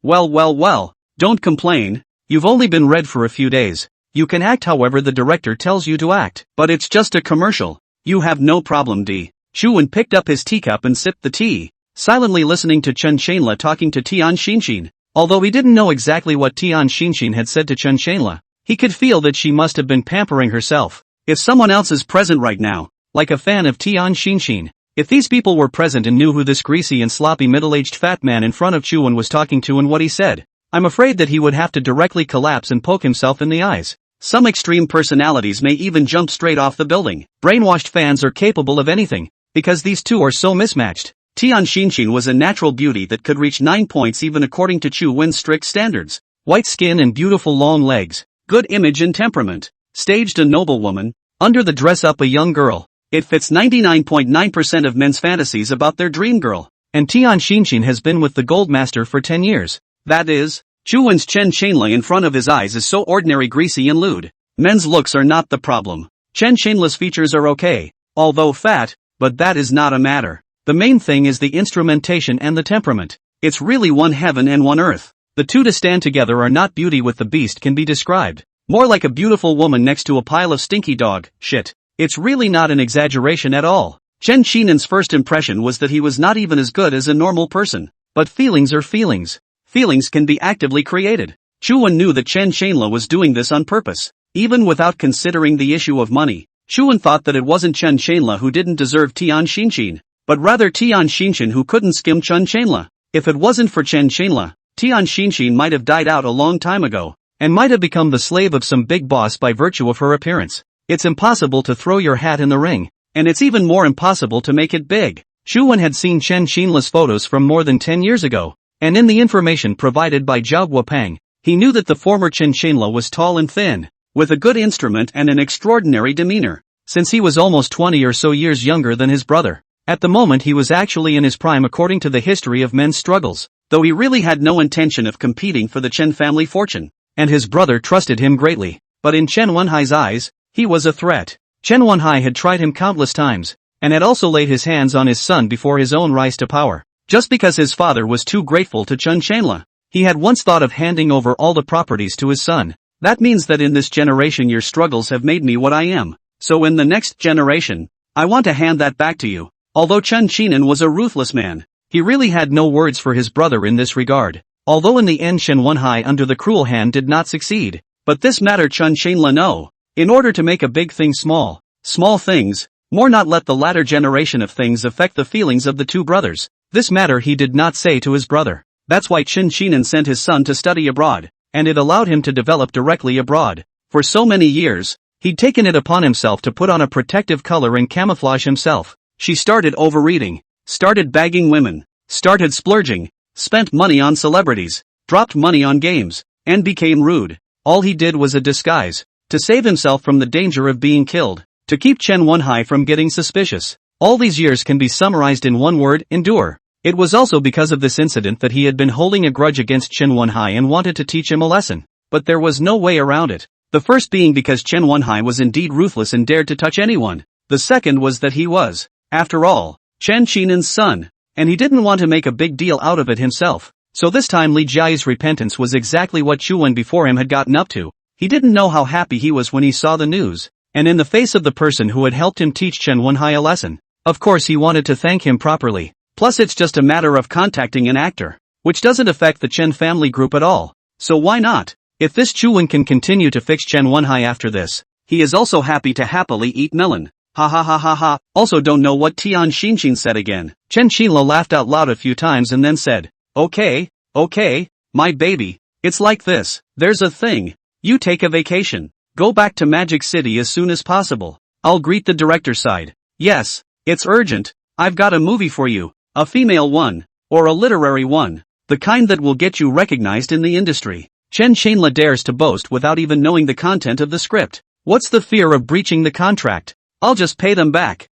well, don't complain. You've only been red for a few days. You can act however the director tells you to act. But it's just a commercial. You have no problem D. Chu Wen picked up his teacup and sipped the tea, silently listening to Chen Shanla talking to Tian Xinxin. Although he didn't know exactly what Tian Xinxin had said to Chen Shanla, he could feel that she must have been pampering herself. If someone else is present right now, like a fan of Tian Xinxin, if these people were present and knew who this greasy and sloppy middle-aged fat man in front of Chu Wen was talking to and what he said, I'm afraid that he would have to directly collapse and poke himself in the eyes. Some extreme personalities may even jump straight off the building. Brainwashed fans are capable of anything, because these two are so mismatched. Tian Xinxin was a natural beauty that could reach 9 points even according to Chu Wen's strict standards. White skin and beautiful long legs, good image and temperament, staged a noblewoman, under the dress up a young girl. It fits 99.9% of men's fantasies about their dream girl. And Tian Xinshin has been with the Gold Master for 10 years. That is, Chuwen's Chen Shanla in front of his eyes is so ordinary, greasy and lewd. Men's looks are not the problem. Chen Shanla's features are okay, although fat, but that is not a matter. The main thing is the instrumentation and the temperament. It's really one heaven and one earth. The two to stand together are not beauty with the beast can be described. More like a beautiful woman next to a pile of stinky dog shit. It's really not an exaggeration at all. Chen Shinan's first impression was that he was not even as good as a normal person. But feelings are feelings. Feelings can be actively created. Chuwen knew that Chen Shanla was doing this on purpose. Even without considering the issue of money, Chuwen thought that it wasn't Chen Shanla who didn't deserve Tian Xinshin, but rather Tian Xinshin who couldn't skim Chen Shanla. If it wasn't for Chen Shanla, Tian Xinshin might have died out a long time ago, and might have become the slave of some big boss by virtue of her appearance. It's impossible to throw your hat in the ring, and it's even more impossible to make it big. Chuwen had seen Chen Shanla's photos from more than 10 years ago, and in the information provided by Zhao Guopang, he knew that the former Chen Shanla was tall and thin, with a good instrument and an extraordinary demeanor, since he was almost 20 or so years younger than his brother. At the moment he was actually in his prime according to the history of men's struggles, though he really had no intention of competing for the Chen family fortune. And his brother trusted him greatly, but in Chen Wenhai's eyes, he was a threat. Chen Wenhai had tried him countless times, and had also laid his hands on his son before his own rise to power. Just because his father was too grateful to Chen Shanla, he had once thought of handing over all the properties to his son. That means that in this generation your struggles have made me what I am, so in the next generation, I want to hand that back to you. Although Chen Xinan was a ruthless man, he really had no words for his brother in this regard. Although in the end Chen Wenhai under the cruel hand did not succeed, but this matter Chen Shanla know. In order to make a big thing small things, more not let the latter generation of things affect the feelings of the two brothers. This matter he did not say to his brother. That's why Chen Xinan sent his son to study abroad, and it allowed him to develop directly abroad. For so many years, he'd taken it upon himself to put on a protective color and camouflage himself. She started overeating, started bagging women, started splurging, spent money on celebrities, dropped money on games, and became rude. All he did was a disguise, to save himself from the danger of being killed, to keep Chen Wenhai from getting suspicious. All these years can be summarized in one word: endure. It was also because of this incident that he had been holding a grudge against Chen Wenhai and wanted to teach him a lesson. But there was no way around it. The first being because Chen Wenhai was indeed ruthless and dared to touch anyone. The second was that he was, after all, Chen Shinan's son, and he didn't want to make a big deal out of it himself. So this time Li Jia's repentance was exactly what Chuwen before him had gotten up to. He didn't know how happy he was when he saw the news, and in the face of the person who had helped him teach Chen Wenhai a lesson. Of course he wanted to thank him properly. Plus it's just a matter of contacting an actor, which doesn't affect the Chen family group at all. So why not? If this Chuwen can continue to fix Chen Wenhai after this, he is also happy to happily eat melon. Ha ha ha ha ha. Also don't know what Tian Xinshin said again. Chen Shanla laughed out loud a few times and then said, Okay, my baby, it's like this. There's a thing. You take a vacation. Go back to Magic City as soon as possible. I'll greet the director's side. Yes, it's urgent. I've got a movie for you. A female one. Or a literary one. The kind that will get you recognized in the industry. Chen Shanla dares to boast without even knowing the content of the script. What's the fear of breaching the contract? I'll just pay them back.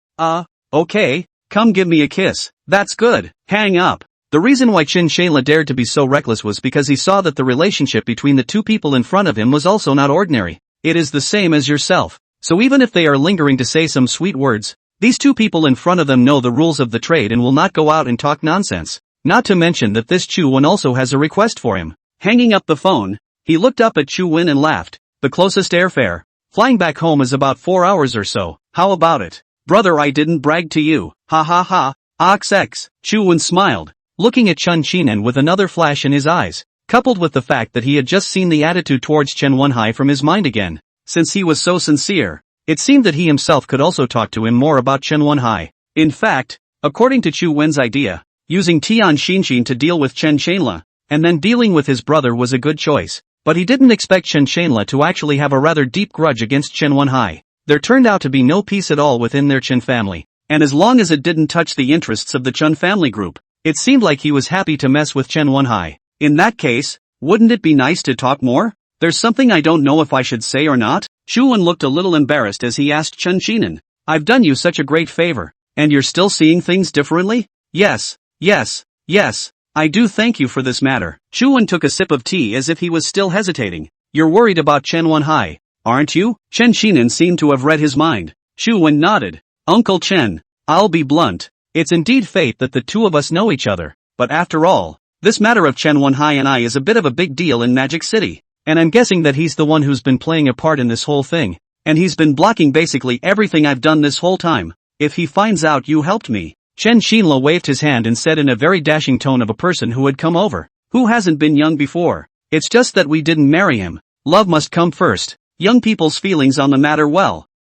Okay, come give me a kiss. That's good. Hang up. The reason why Chen Shanla dared to be so reckless was because he saw that the relationship between the two people in front of him was also not ordinary. It is the same as yourself. So even if they are lingering to say some sweet words, these two people in front of them know the rules of the trade and will not go out and talk nonsense. Not to mention that this Chuwen also has a request for him. Hanging up the phone, he looked up at Chuwen and laughed. The closest airfare. Flying back home is about 4 hours or so. How about it? Brother, I didn't brag to you. Ha ha ha. XX. Chuwen smiled, looking at Chen Xinan with another flash in his eyes, coupled with the fact that he had just seen the attitude towards Chen Wenhai from his mind again. Since he was so sincere, it seemed that he himself could also talk to him more about Chen Wenhai. In fact, according to Chuwen's idea, using Tian Xinshin to deal with Chen Shanla, and then dealing with his brother was a good choice. But he didn't expect Chen Shanla to actually have a rather deep grudge against Chen Wenhai. There turned out to be no peace at all within their Chen family, and as long as it didn't touch the interests of the Chen family group, it seemed like he was happy to mess with Chen Wenhai. In that case, wouldn't it be nice to talk more? There's something I don't know if I should say or not. Chuwen looked a little embarrassed as he asked Chen Xinan. I've done you such a great favor, and you're still seeing things differently? Yes, yes, yes, I do thank you for this matter. Chuan took a sip of tea as if he was still hesitating. You're worried about Chen Wenhai, aren't you? Chen Xinan seemed to have read his mind. Chuan nodded. Uncle Chen, I'll be blunt. It's indeed fate that the two of us know each other, but after all, this matter of Chen Wenhai and I is a bit of a big deal in Magic City, and I'm guessing that he's the one who's been playing a part in this whole thing, and he's been blocking basically everything I've done this whole time. If he finds out you helped me. Chen Xinla waved his hand and said in a very dashing tone of a person who had come over. Who hasn't been young before? It's just that we didn't marry him. Love must come first. Young people's feelings on the matter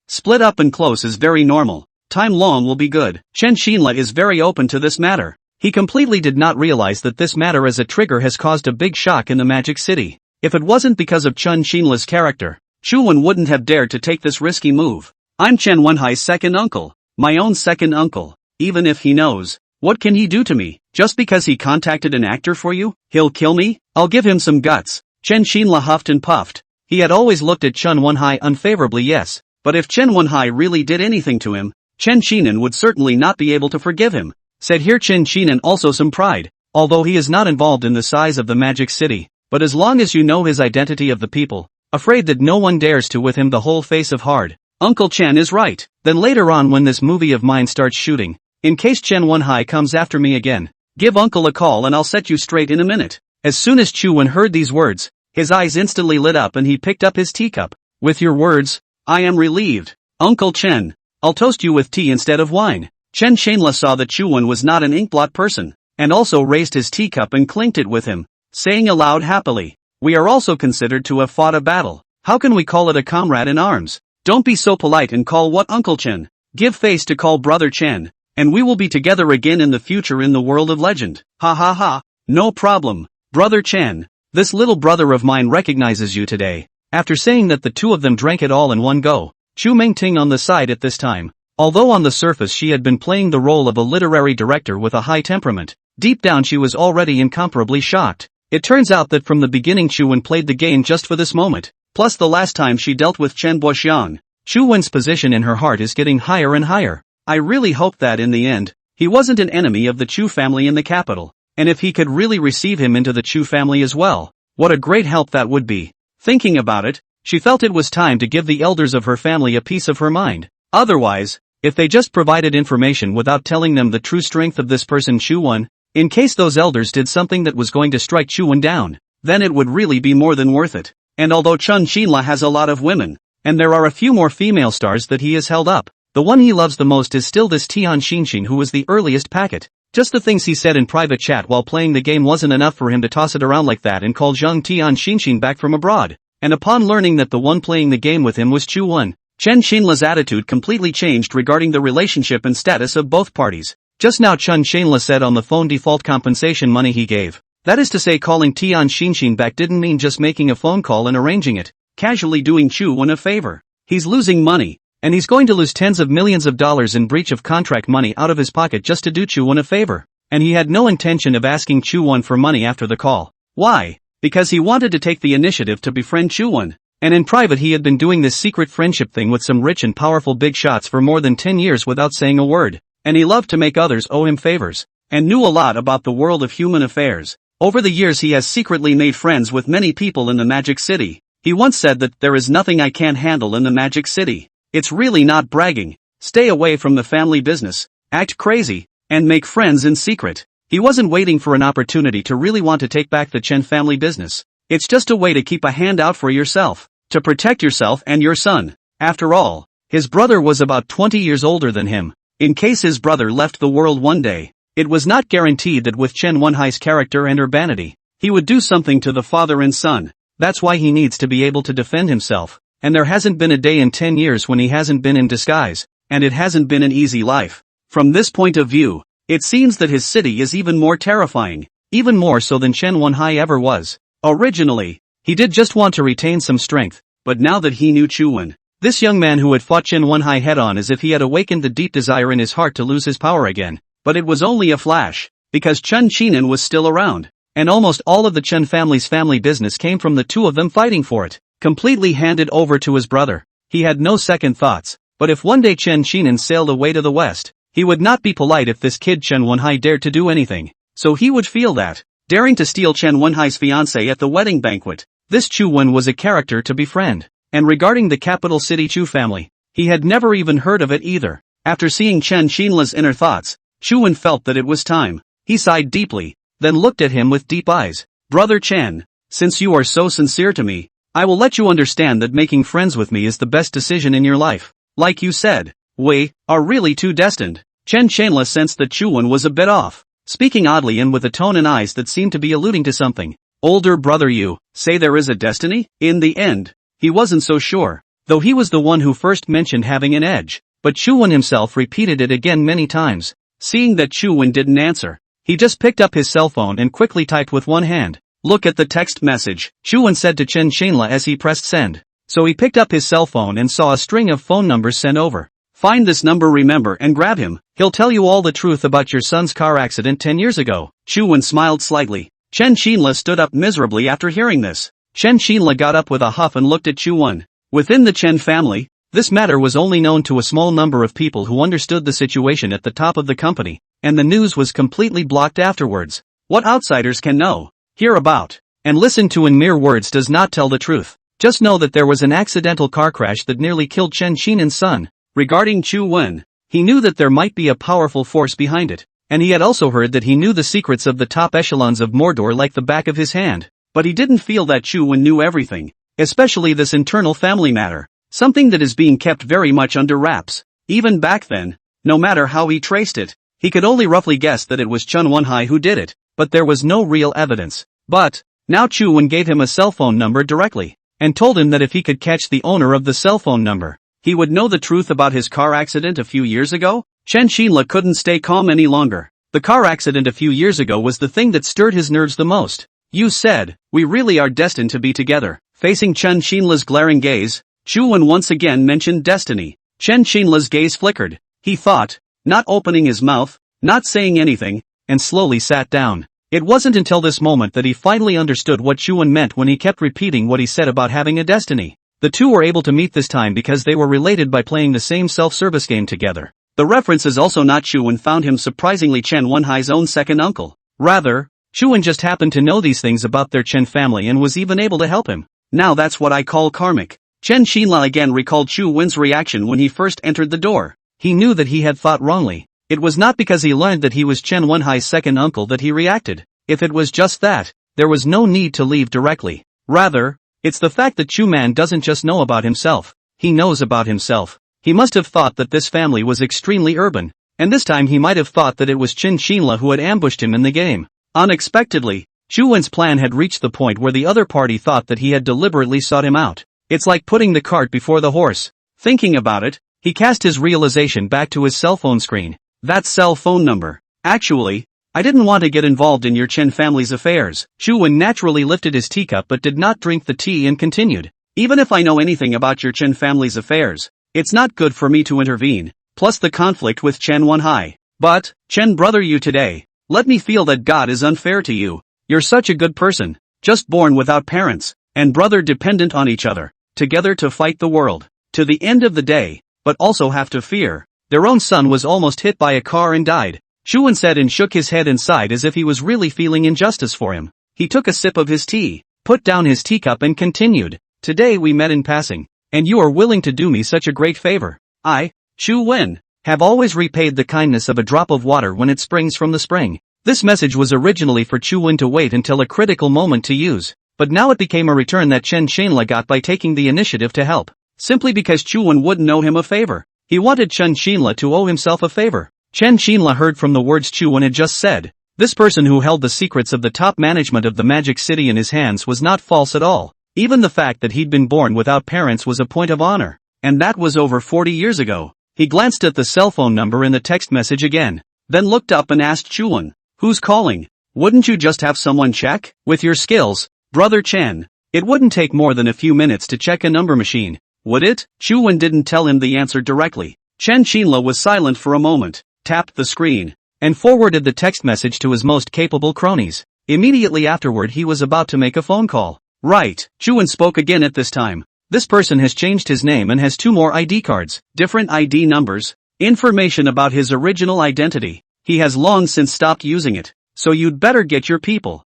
split up and close is very normal. Time long will be good. Chen Xinla is very open to this matter. He completely did not realize that this matter as a trigger has caused a big shock in the Magic City. If it wasn't because of Chen Xinla's character, Chuan wouldn't have dared to take this risky move. I'm Chen Wenhai's second uncle. My own second uncle. Even if he knows, what can he do to me? Just because he contacted an actor for you? He'll kill me? I'll give him some guts. Chen Xinla huffed and puffed. He had always looked at Chen Wenhai unfavorably, yes, but if Chen Wenhai really did anything to him, Chen Xinan would certainly not be able to forgive him. Said here Chen Xinan also some pride, although he is not involved in the size of the Magic City, but as long as you know his identity of the people, afraid that no one dares to with him the whole face of hard. Uncle Chen is right. Then later on when this movie of mine starts shooting, in case Chen Wenhai comes after me again, give Uncle a call and I'll set you straight in a minute. As soon as Chuan heard these words, his eyes instantly lit up and he picked up his teacup. With your words, I am relieved. Uncle Chen, I'll toast you with tea instead of wine. Chen Shanla saw that Chuan was not an inkblot person, and also raised his teacup and clinked it with him, saying aloud happily, we are also considered to have fought a battle. How can we call it a comrade in arms? Don't be so polite and call what Uncle Chen. Give face to call Brother Chen, and we will be together again in the future in the world of legend. Ha ha ha, no problem, Brother Chen. This little brother of mine recognizes you today. After saying that the two of them drank it all in one go, Chu Mingting on the side at this time. Although on the surface she had been playing the role of a literary director with a high temperament, deep down she was already incomparably shocked. It turns out that from the beginning Chuan played the game just for this moment, plus the last time she dealt with Chen Boxiang. Chuan's position in her heart is getting higher and higher. I really hope that in the end, he wasn't an enemy of the Chu family in the capital, and if he could really receive him into the Chu family as well, what a great help that would be. Thinking about it, she felt it was time to give the elders of her family a piece of her mind. Otherwise, if they just provided information without telling them the true strength of this person Chuan, in case those elders did something that was going to strike Chuan down, then it would really be more than worth it. And although Chen Xinla has a lot of women, and there are a few more female stars that he has held up, the one he loves the most is still this Tian Xinxin who was the earliest packet. Just the things he said in private chat while playing the game wasn't enough for him to toss it around like that and call Zheng Tian Xinxin back from abroad. And upon learning that the one playing the game with him was Chuan, Chen Xinla's attitude completely changed regarding the relationship and status of both parties. Just now Chen Xinla said on the phone default compensation money he gave. That is to say calling Tian Xinxin back didn't mean just making a phone call and arranging it, casually doing Chuan a favor. He's losing money, and he's going to lose tens of millions of dollars in breach of contract money out of his pocket just to do Chuan a favor. And he had no intention of asking Chuan for money after the call. Why? Because he wanted to take the initiative to befriend Chuan. And in private he had been doing this secret friendship thing with some rich and powerful big shots for more than 10 years without saying a word. And he loved to make others owe him favors, and knew a lot about the world of human affairs. Over the years he has secretly made friends with many people in the Magic City. He once said that there is nothing I can't handle in the Magic City. It's really not bragging. Stay away from the family business, act crazy, and make friends in secret. He wasn't waiting for an opportunity to really want to take back the Chen family business. It's just a way to keep a hand out for yourself, to protect yourself and your son. After all, his brother was about 20 years older than him. In case his brother left the world one day, it was not guaranteed that with Chen Wenhai's character and urbanity, he would do something to the father and son. That's why he needs to be able to defend himself. And there hasn't been a day in 10 years when he hasn't been in disguise, and it hasn't been an easy life. From this point of view, it seems that his city is even more terrifying, even more so than Chen Wenhai ever was. Originally, he did just want to retain some strength, but now that he knew Chuan, this young man who had fought Chen Wenhai head-on as if he had awakened the deep desire in his heart to lose his power again, but it was only a flash, because Chen Xinan was still around, and almost all of the Chen family's family business came from the two of them fighting for it. Completely handed over to his brother, he had no second thoughts. But if one day Chen Xinan sailed away to the west, he would not be polite if this kid Chen Wenhai dared to do anything. So he would feel that, daring to steal Chen Wenhai's fiancée at the wedding banquet, this Chu Wen was a character to befriend. And regarding the capital city Chu family, he had never even heard of it either. After seeing Chen Xinla's inner thoughts, Chu Wen felt that it was time. He sighed deeply, then looked at him with deep eyes. Brother Chen, since you are so sincere to me, I will let you understand that making friends with me is the best decision in your life. Like you said, we are really two destined. Chen Xinla sensed that Chu Wen was a bit off, speaking oddly and with a tone and eyes that seemed to be alluding to something. Older brother, you say there is a destiny? In the end, he wasn't so sure, though he was the one who first mentioned having an edge, but Chu Wen himself repeated it again many times. Seeing that Chu Wen didn't answer, he just picked up his cell phone and quickly typed with one hand. Look at the text message, Chu Wen said to Chen Xinla as he pressed send. So he picked up his cell phone and saw a string of phone numbers sent over. Find this number, remember, and grab him. He'll tell you all the truth about your son's car accident 10 years ago. Chu Wen smiled slightly. Chen Xinla stood up miserably after hearing this. Chen Xinla got up with a huff and looked at Chu Wen. Within the Chen family, this matter was only known to a small number of people who understood the situation at the top of the company, and the news was completely blocked afterwards. What outsiders can know, hear about, and listen to in mere words does not tell the truth. Just know that there was an accidental car crash that nearly killed Chen Xinan's son. Regarding Chu Wen, he knew that there might be a powerful force behind it, and he had also heard that he knew the secrets of the top echelons of Mordor like the back of his hand. But he didn't feel that Chu Wen knew everything, especially this internal family matter, something that is being kept very much under wraps. Even back then, no matter how he traced it, he could only roughly guess that it was Chen Wenhai who did it, but there was no real evidence. But now Chu Wen gave him a cell phone number directly, and told him that if he could catch the owner of the cell phone number, he would know the truth about his car accident a few years ago. Chen Xinla couldn't stay calm any longer. The car accident a few years ago was the thing that stirred his nerves the most. You said, we really are destined to be together. Facing Chen Xinla's glaring gaze, Chu Wen once again mentioned destiny. Chen Xinla's gaze flickered. He thought, not opening his mouth, not saying anything, and slowly sat down. It wasn't until this moment that he finally understood what Chu Wen meant when he kept repeating what he said about having a destiny. The two were able to meet this time because they were related by playing the same self-service game together. The reference is also not Chu Wen found him surprisingly Chen Wenhai's own second uncle. Rather, Chu Wen just happened to know these things about their Chen family and was even able to help him. Now that's what I call karmic. Chen Xinla again recalled Chu Wen's reaction when he first entered the door. He knew that he had thought wrongly. It was not because he learned that he was Chen Wenhai's second uncle that he reacted. If it was just that, there was no need to leave directly. Rather, it's the fact that Chu Man doesn't just know about himself, he knows about himself. He must have thought that this family was extremely urban, and this time he might have thought that it was Chen Xinla who had ambushed him in the game. Unexpectedly, Chu Wen's plan had reached the point where the other party thought that he had deliberately sought him out. It's like putting the cart before the horse. Thinking about it, he cast his realization back to his cell phone screen. That cell phone number. Actually, I didn't want to get involved in your Chen family's affairs. Chu Wen naturally lifted his teacup but did not drink the tea and continued. Even if I know anything about your Chen family's affairs, it's not good for me to intervene, plus the conflict with Chen Wenhai. But, Chen brother, you today, let me feel that God is unfair to you. You're such a good person, just born without parents, and brother dependent on each other, together to fight the world, to the end of the day, but also have to fear. Their own son was almost hit by a car and died. Chu Wen said and shook his head and sighed as if he was really feeling injustice for him. He took a sip of his tea, put down his teacup and continued. Today we met in passing, and you are willing to do me such a great favor. I, Chu Wen, have always repaid the kindness of a drop of water when it springs from the spring. This message was originally for Chu Wen to wait until a critical moment to use, but now it became a return that Chen Xinla got by taking the initiative to help, simply because Chu Wen wouldn't owe him a favor. He wanted Chen Xinla to owe himself a favor. Chen Xinla heard from the words Chu Wen had just said. This person who held the secrets of the top management of the Magic City in his hands was not false at all. Even the fact that he'd been born without parents was a point of honor. And that was over 40 years ago. He glanced at the cell phone number in the text message again, then looked up and asked Chu Wen, "Who's calling? Wouldn't you just have someone check? With your skills, brother Chen, it wouldn't take more than a few minutes to check a number machine, would it?" Chu Wen didn't tell him the answer directly. Chen Xinla was silent for a moment, tapped the screen, and forwarded the text message to his most capable cronies. Immediately afterward he was about to make a phone call. Right, Chu Wen spoke again at this time. This person has changed his name and has 2 more ID cards, different ID numbers, information about his original identity. He has long since stopped using it, so you'd better get your people.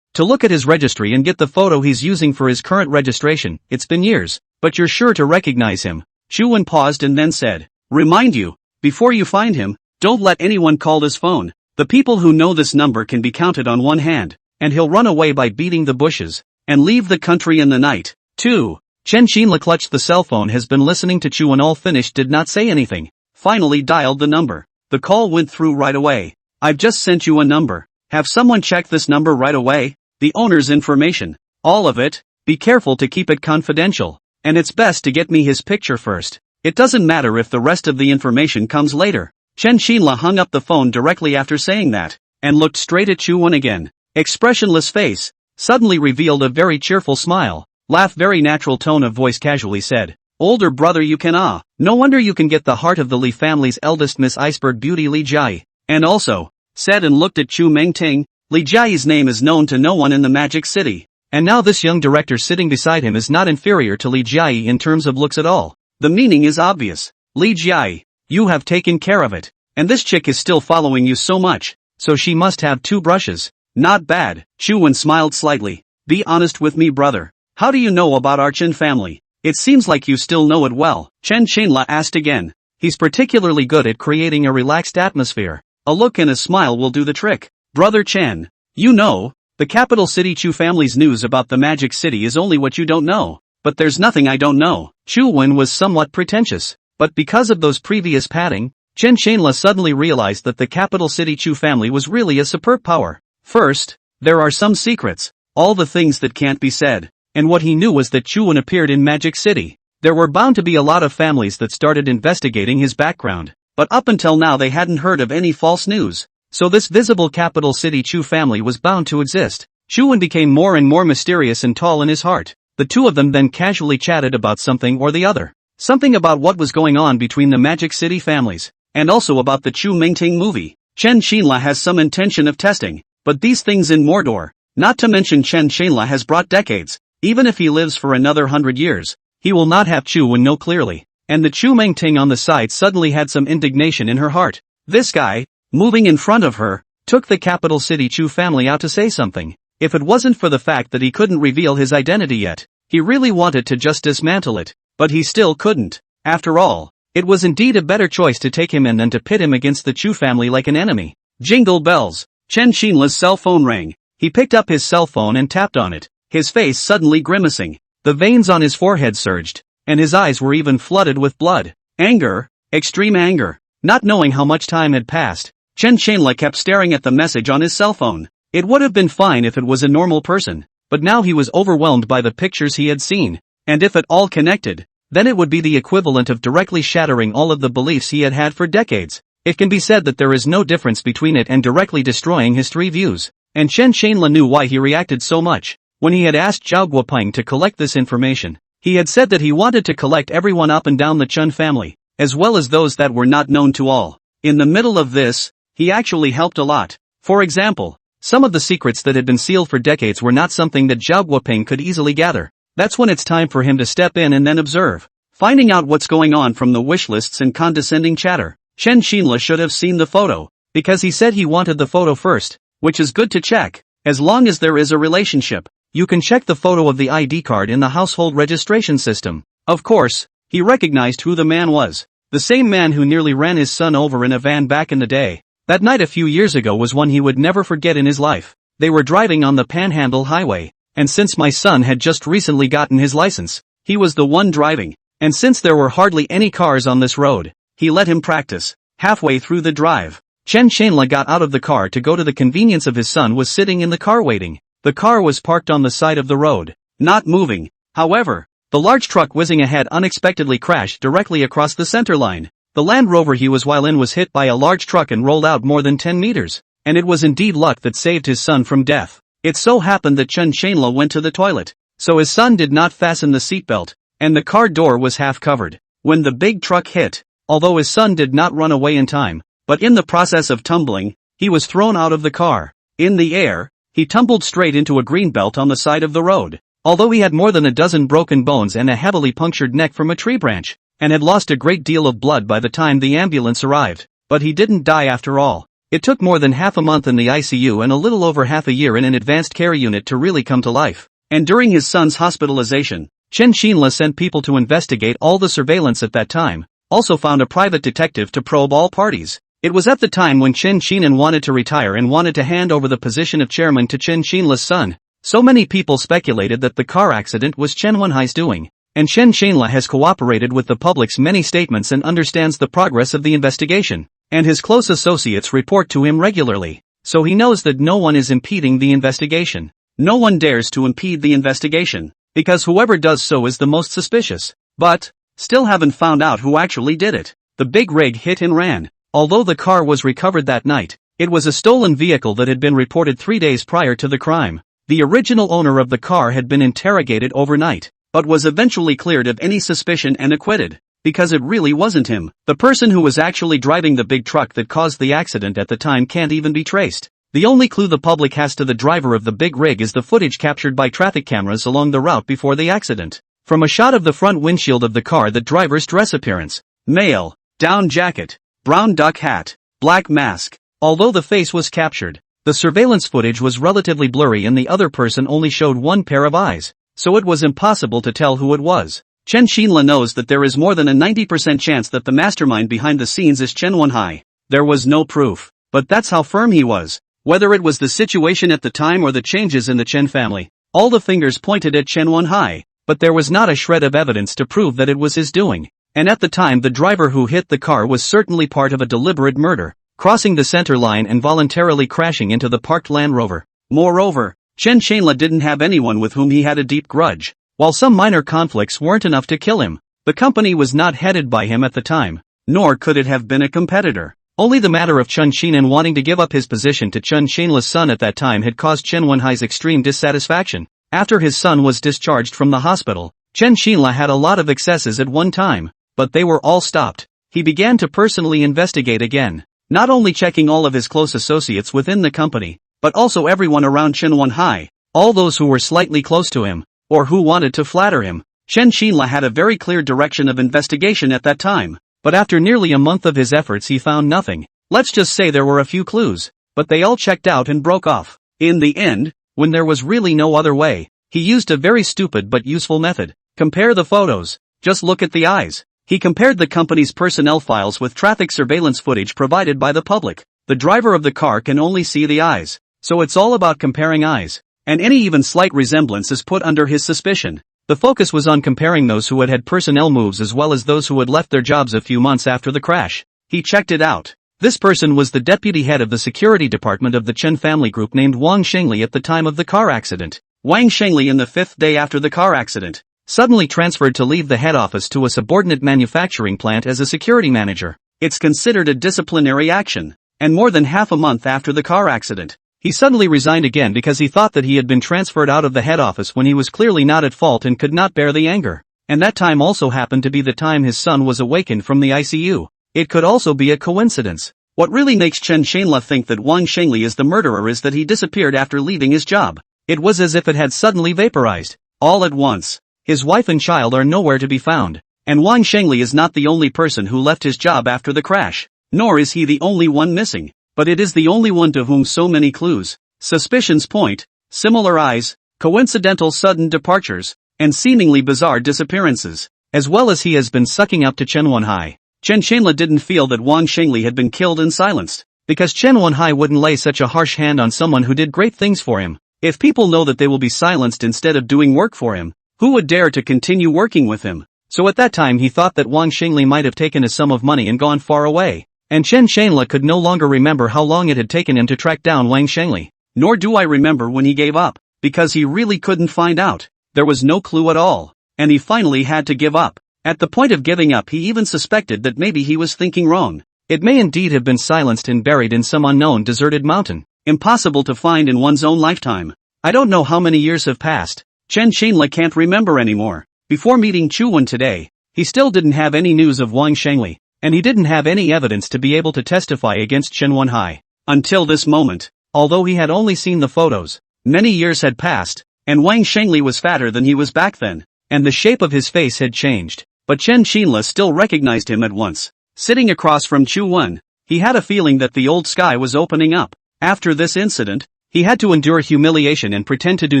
To look at his registry and get the photo he's using for his current registration. It's been years, but you're sure to recognize him. Chuan paused and then said, remind you, before you find him, don't let anyone call this phone. The people who know this number can be counted on one hand, and he'll run away by beating the bushes, and leave the country in the night. 2. Chen Xinla clutched the cell phone, has been listening to Chuan all finished, did not say anything. Finally dialed the number. The call went through right away. I've just sent you a number. Have someone check this number right away. The owner's information. All of it. Be careful to keep it confidential. And it's best to get me his picture first. It doesn't matter if the rest of the information comes later. Chen Xinla hung up the phone directly after saying that, and looked straight at Chuan again. Expressionless face. Suddenly revealed a very cheerful smile. Laugh, very natural tone of voice, casually said. Older brother, you can no wonder you can get the heart of the Li family's eldest Miss Iceberg Beauty Li Jia. And also, said and looked at Chu Mengting, Li Jia's name is known to no one in the Magic City. And now this young director sitting beside him is not inferior to Li Jia in terms of looks at all. The meaning is obvious. Li Jia, you have taken care of it. And this chick is still following you so much, so she must have 2 brushes. Not bad. Chuan smiled slightly. Be honest with me, brother. How do you know about our Chen family? It seems like you still know it well. Chen Xinla asked again. He's particularly good at creating a relaxed atmosphere. A look and a smile will do the trick. Brother Chen, you know, the capital city Chu family's news about the Magic City is only what you don't know. But there's nothing I don't know. Chu Wen was somewhat pretentious, but because of those previous padding, Chen Xinla suddenly realized that the capital city Chu family was really a superb power. First, there are some secrets, all the things that can't be said. And what he knew was that Chuan appeared in Magic City. There were bound to be a lot of families that started investigating his background, but up until now they hadn't heard of any false news. So this visible capital city Chu family was bound to exist. Chuan became more and more mysterious and tall in his heart. The 2 of them then casually chatted about something or the other. Something about what was going on between the Magic City families, and also about the Chu Mingting movie. Chen Xinla has some intention of testing, but these things in Mordor, not to mention Chen Xinla has brought decades. Even if he lives for another 100 years, he will not have Chu Wen know clearly. And the Chu Mengting on the side suddenly had some indignation in her heart. This guy, moving in front of her, took the capital city Chu family out to say something. If it wasn't for the fact that he couldn't reveal his identity yet, he really wanted to just dismantle it, but he still couldn't. After all, it was indeed a better choice to take him in than to pit him against the Chu family like an enemy. Jingle bells. Chen Xinla's cell phone rang. He picked up his cell phone and tapped on it. His face suddenly grimacing. The veins on his forehead surged, and his eyes were even flooded with blood. Anger, extreme anger. Not knowing how much time had passed, Chen Xinla kept staring at the message on his cell phone. It would have been fine if it was a normal person, but now he was overwhelmed by the pictures he had seen, and if at all connected, then it would be the equivalent of directly shattering all of the beliefs he had had for decades. It can be said that there is no difference between it and directly destroying his 3 views, and Chen Xinla knew why he reacted so much. When he had asked Zhao Guoping to collect this information, he had said that he wanted to collect everyone up and down the Chen family, as well as those that were not known to all. In the middle of this, he actually helped a lot. For example, some of the secrets that had been sealed for decades were not something that Zhao Guoping could easily gather. That's when it's time for him to step in and then observe, finding out what's going on from the wish lists and condescending chatter. Chen Xinla should have seen the photo, because he said he wanted the photo first, which is good to check, as long as there is a relationship. You can check the photo of the ID card in the household registration system. Of course, he recognized who the man was. The same man who nearly ran his son over in a van back in the day. That night a few years ago was one he would never forget in his life. They were driving on the Panhandle Highway, and since my son had just recently gotten his license, he was the one driving, and since there were hardly any cars on this road, he let him practice. Halfway through the drive, Chen Xinla got out of the car to go to the convenience of his son was sitting in the car waiting. The car was parked on the side of the road, not moving. However, the large truck whizzing ahead unexpectedly crashed directly across the center line. The Land Rover he was while in was hit by a large truck and rolled out more than 10 meters. And it was indeed luck that saved his son from death. It so happened that Chen Xinla went to the toilet, so his son did not fasten the seatbelt, and the car door was half covered. When the big truck hit, although his son did not run away in time, but in the process of tumbling, he was thrown out of the car. In the air, he tumbled straight into a green belt on the side of the road. although he had more than a dozen broken bones and a heavily punctured neck from a tree branch, and had lost a great deal of blood by the time the ambulance arrived. But he didn't die after all. It took more than half a month in the ICU and a little over half a year in an advanced care unit to really come to life. And during his son's hospitalization, Chen Xinla sent people to investigate all the surveillance at that time, also found a private detective to probe all parties. It was at the time when Chen Xinan wanted to retire and wanted to hand over the position of chairman to Chen Xinla's son. So many people speculated that the car accident was Chen Wenhai's doing. And Chen Xinla has cooperated with the public's many statements and understands the progress of the investigation. And his close associates report to him regularly. So he knows that no one is impeding the investigation. No one dares to impede the investigation, because whoever does so is the most suspicious. But, still haven't found out who actually did it. The big rig hit and ran. Although the car was recovered that night, it was a stolen vehicle that had been reported 3 days prior to the crime. The original owner of the car had been interrogated overnight, but was eventually cleared of any suspicion and acquitted, because it really wasn't him. The person who was actually driving the big truck that caused the accident at the time can't even be traced. The only clue the public has to the driver of the big rig is the footage captured by traffic cameras along the route before the accident. From a shot of the front windshield of the car, the driver's dress appearance: male, down jacket, brown duck hat, black mask. Although the face was captured, the surveillance footage was relatively blurry and the other person only showed one pair of eyes, so it was impossible to tell who it was. Chen Xinla knows that there is more than a 90% chance that the mastermind behind the scenes is Chen Wenhai. There was no proof, but that's how firm he was. Whether it was the situation at the time or the changes in the Chen family, all the fingers pointed at Chen Wenhai, but there was not a shred of evidence to prove that it was his doing. And at the time, the driver who hit the car was certainly part of a deliberate murder, crossing the center line and voluntarily crashing into the parked Land Rover. Moreover, Chen Xinla didn't have anyone with whom he had a deep grudge. While some minor conflicts weren't enough to kill him, the company was not headed by him at the time, nor could it have been a competitor. Only the matter of Chen Xinan wanting to give up his position to Chen Xinla's son at that time had caused Chen Wenhai's extreme dissatisfaction. After his son was discharged from the hospital, Chen Xinla had a lot of excesses at one time, but they were all stopped. He began to personally investigate again, not only checking all of his close associates within the company, but also everyone around Chen Wenhai, all those who were slightly close to him, or who wanted to flatter him. Chen Xinla had a very clear direction of investigation at that time, but after nearly a month of his efforts he found nothing. Let's just say there were a few clues, but they all checked out and broke off. In the end, when there was really no other way, he used a very stupid but useful method. Compare the photos. Just look at the eyes. He compared the company's personnel files with traffic surveillance footage provided by the public. The driver of the car can only see the eyes, so it's all about comparing eyes, and any even slight resemblance is put under his suspicion. The focus was on comparing those who had had personnel moves as well as those who had left their jobs a few months after the crash. He checked it out. This person was the deputy head of the security department of the Chen family group named Wang Shengli at the time of the car accident. Wang Shengli, in the 5th day after the car accident, suddenly transferred to leave the head office to a subordinate manufacturing plant as a security manager. It's considered a disciplinary action. And more than half a month after the car accident, he suddenly resigned again because he thought that he had been transferred out of the head office when he was clearly not at fault and could not bear the anger. And that time also happened to be the time his son was awakened from the ICU. It could also be a coincidence. What really makes Chen Xinla think that Wang Shengli is the murderer is that he disappeared after leaving his job. It was as if it had suddenly vaporized, all at once. His wife and child are nowhere to be found, and Wang Shengli is not the only person who left his job after the crash, nor is he the only one missing, but it is the only one to whom so many clues, suspicions point: similar eyes, coincidental sudden departures, and seemingly bizarre disappearances, as well as he has been sucking up to Chen Wenhai. Chen Xinla didn't feel that Wang Shengli had been killed and silenced, because Chen Wenhai wouldn't lay such a harsh hand on someone who did great things for him. If people know that they will be silenced instead of doing work for him, who would dare to continue working with him? So at that time he thought that Wang Shengli might have taken a sum of money and gone far away, and Chen Xinla could no longer remember how long it had taken him to track down Wang Shengli. Nor do I remember when he gave up, because he really couldn't find out. There was no clue at all, and he finally had to give up. At the point of giving up, he even suspected that maybe he was thinking wrong. It may indeed have been silenced and buried in some unknown deserted mountain, impossible to find in one's own lifetime. I don't know how many years have passed. Chen Xinla can't remember anymore. Before meeting Chuwen today, he still didn't have any news of Wang Shengli, and he didn't have any evidence to be able to testify against Chen Wenhai. Until this moment, although he had only seen the photos, many years had passed, and Wang Shengli was fatter than he was back then, and the shape of his face had changed. But Chen Qinla still recognized him at once. Sitting across from Chu Wen, he had a feeling that the old sky was opening up. After this incident, he had to endure humiliation and pretend to do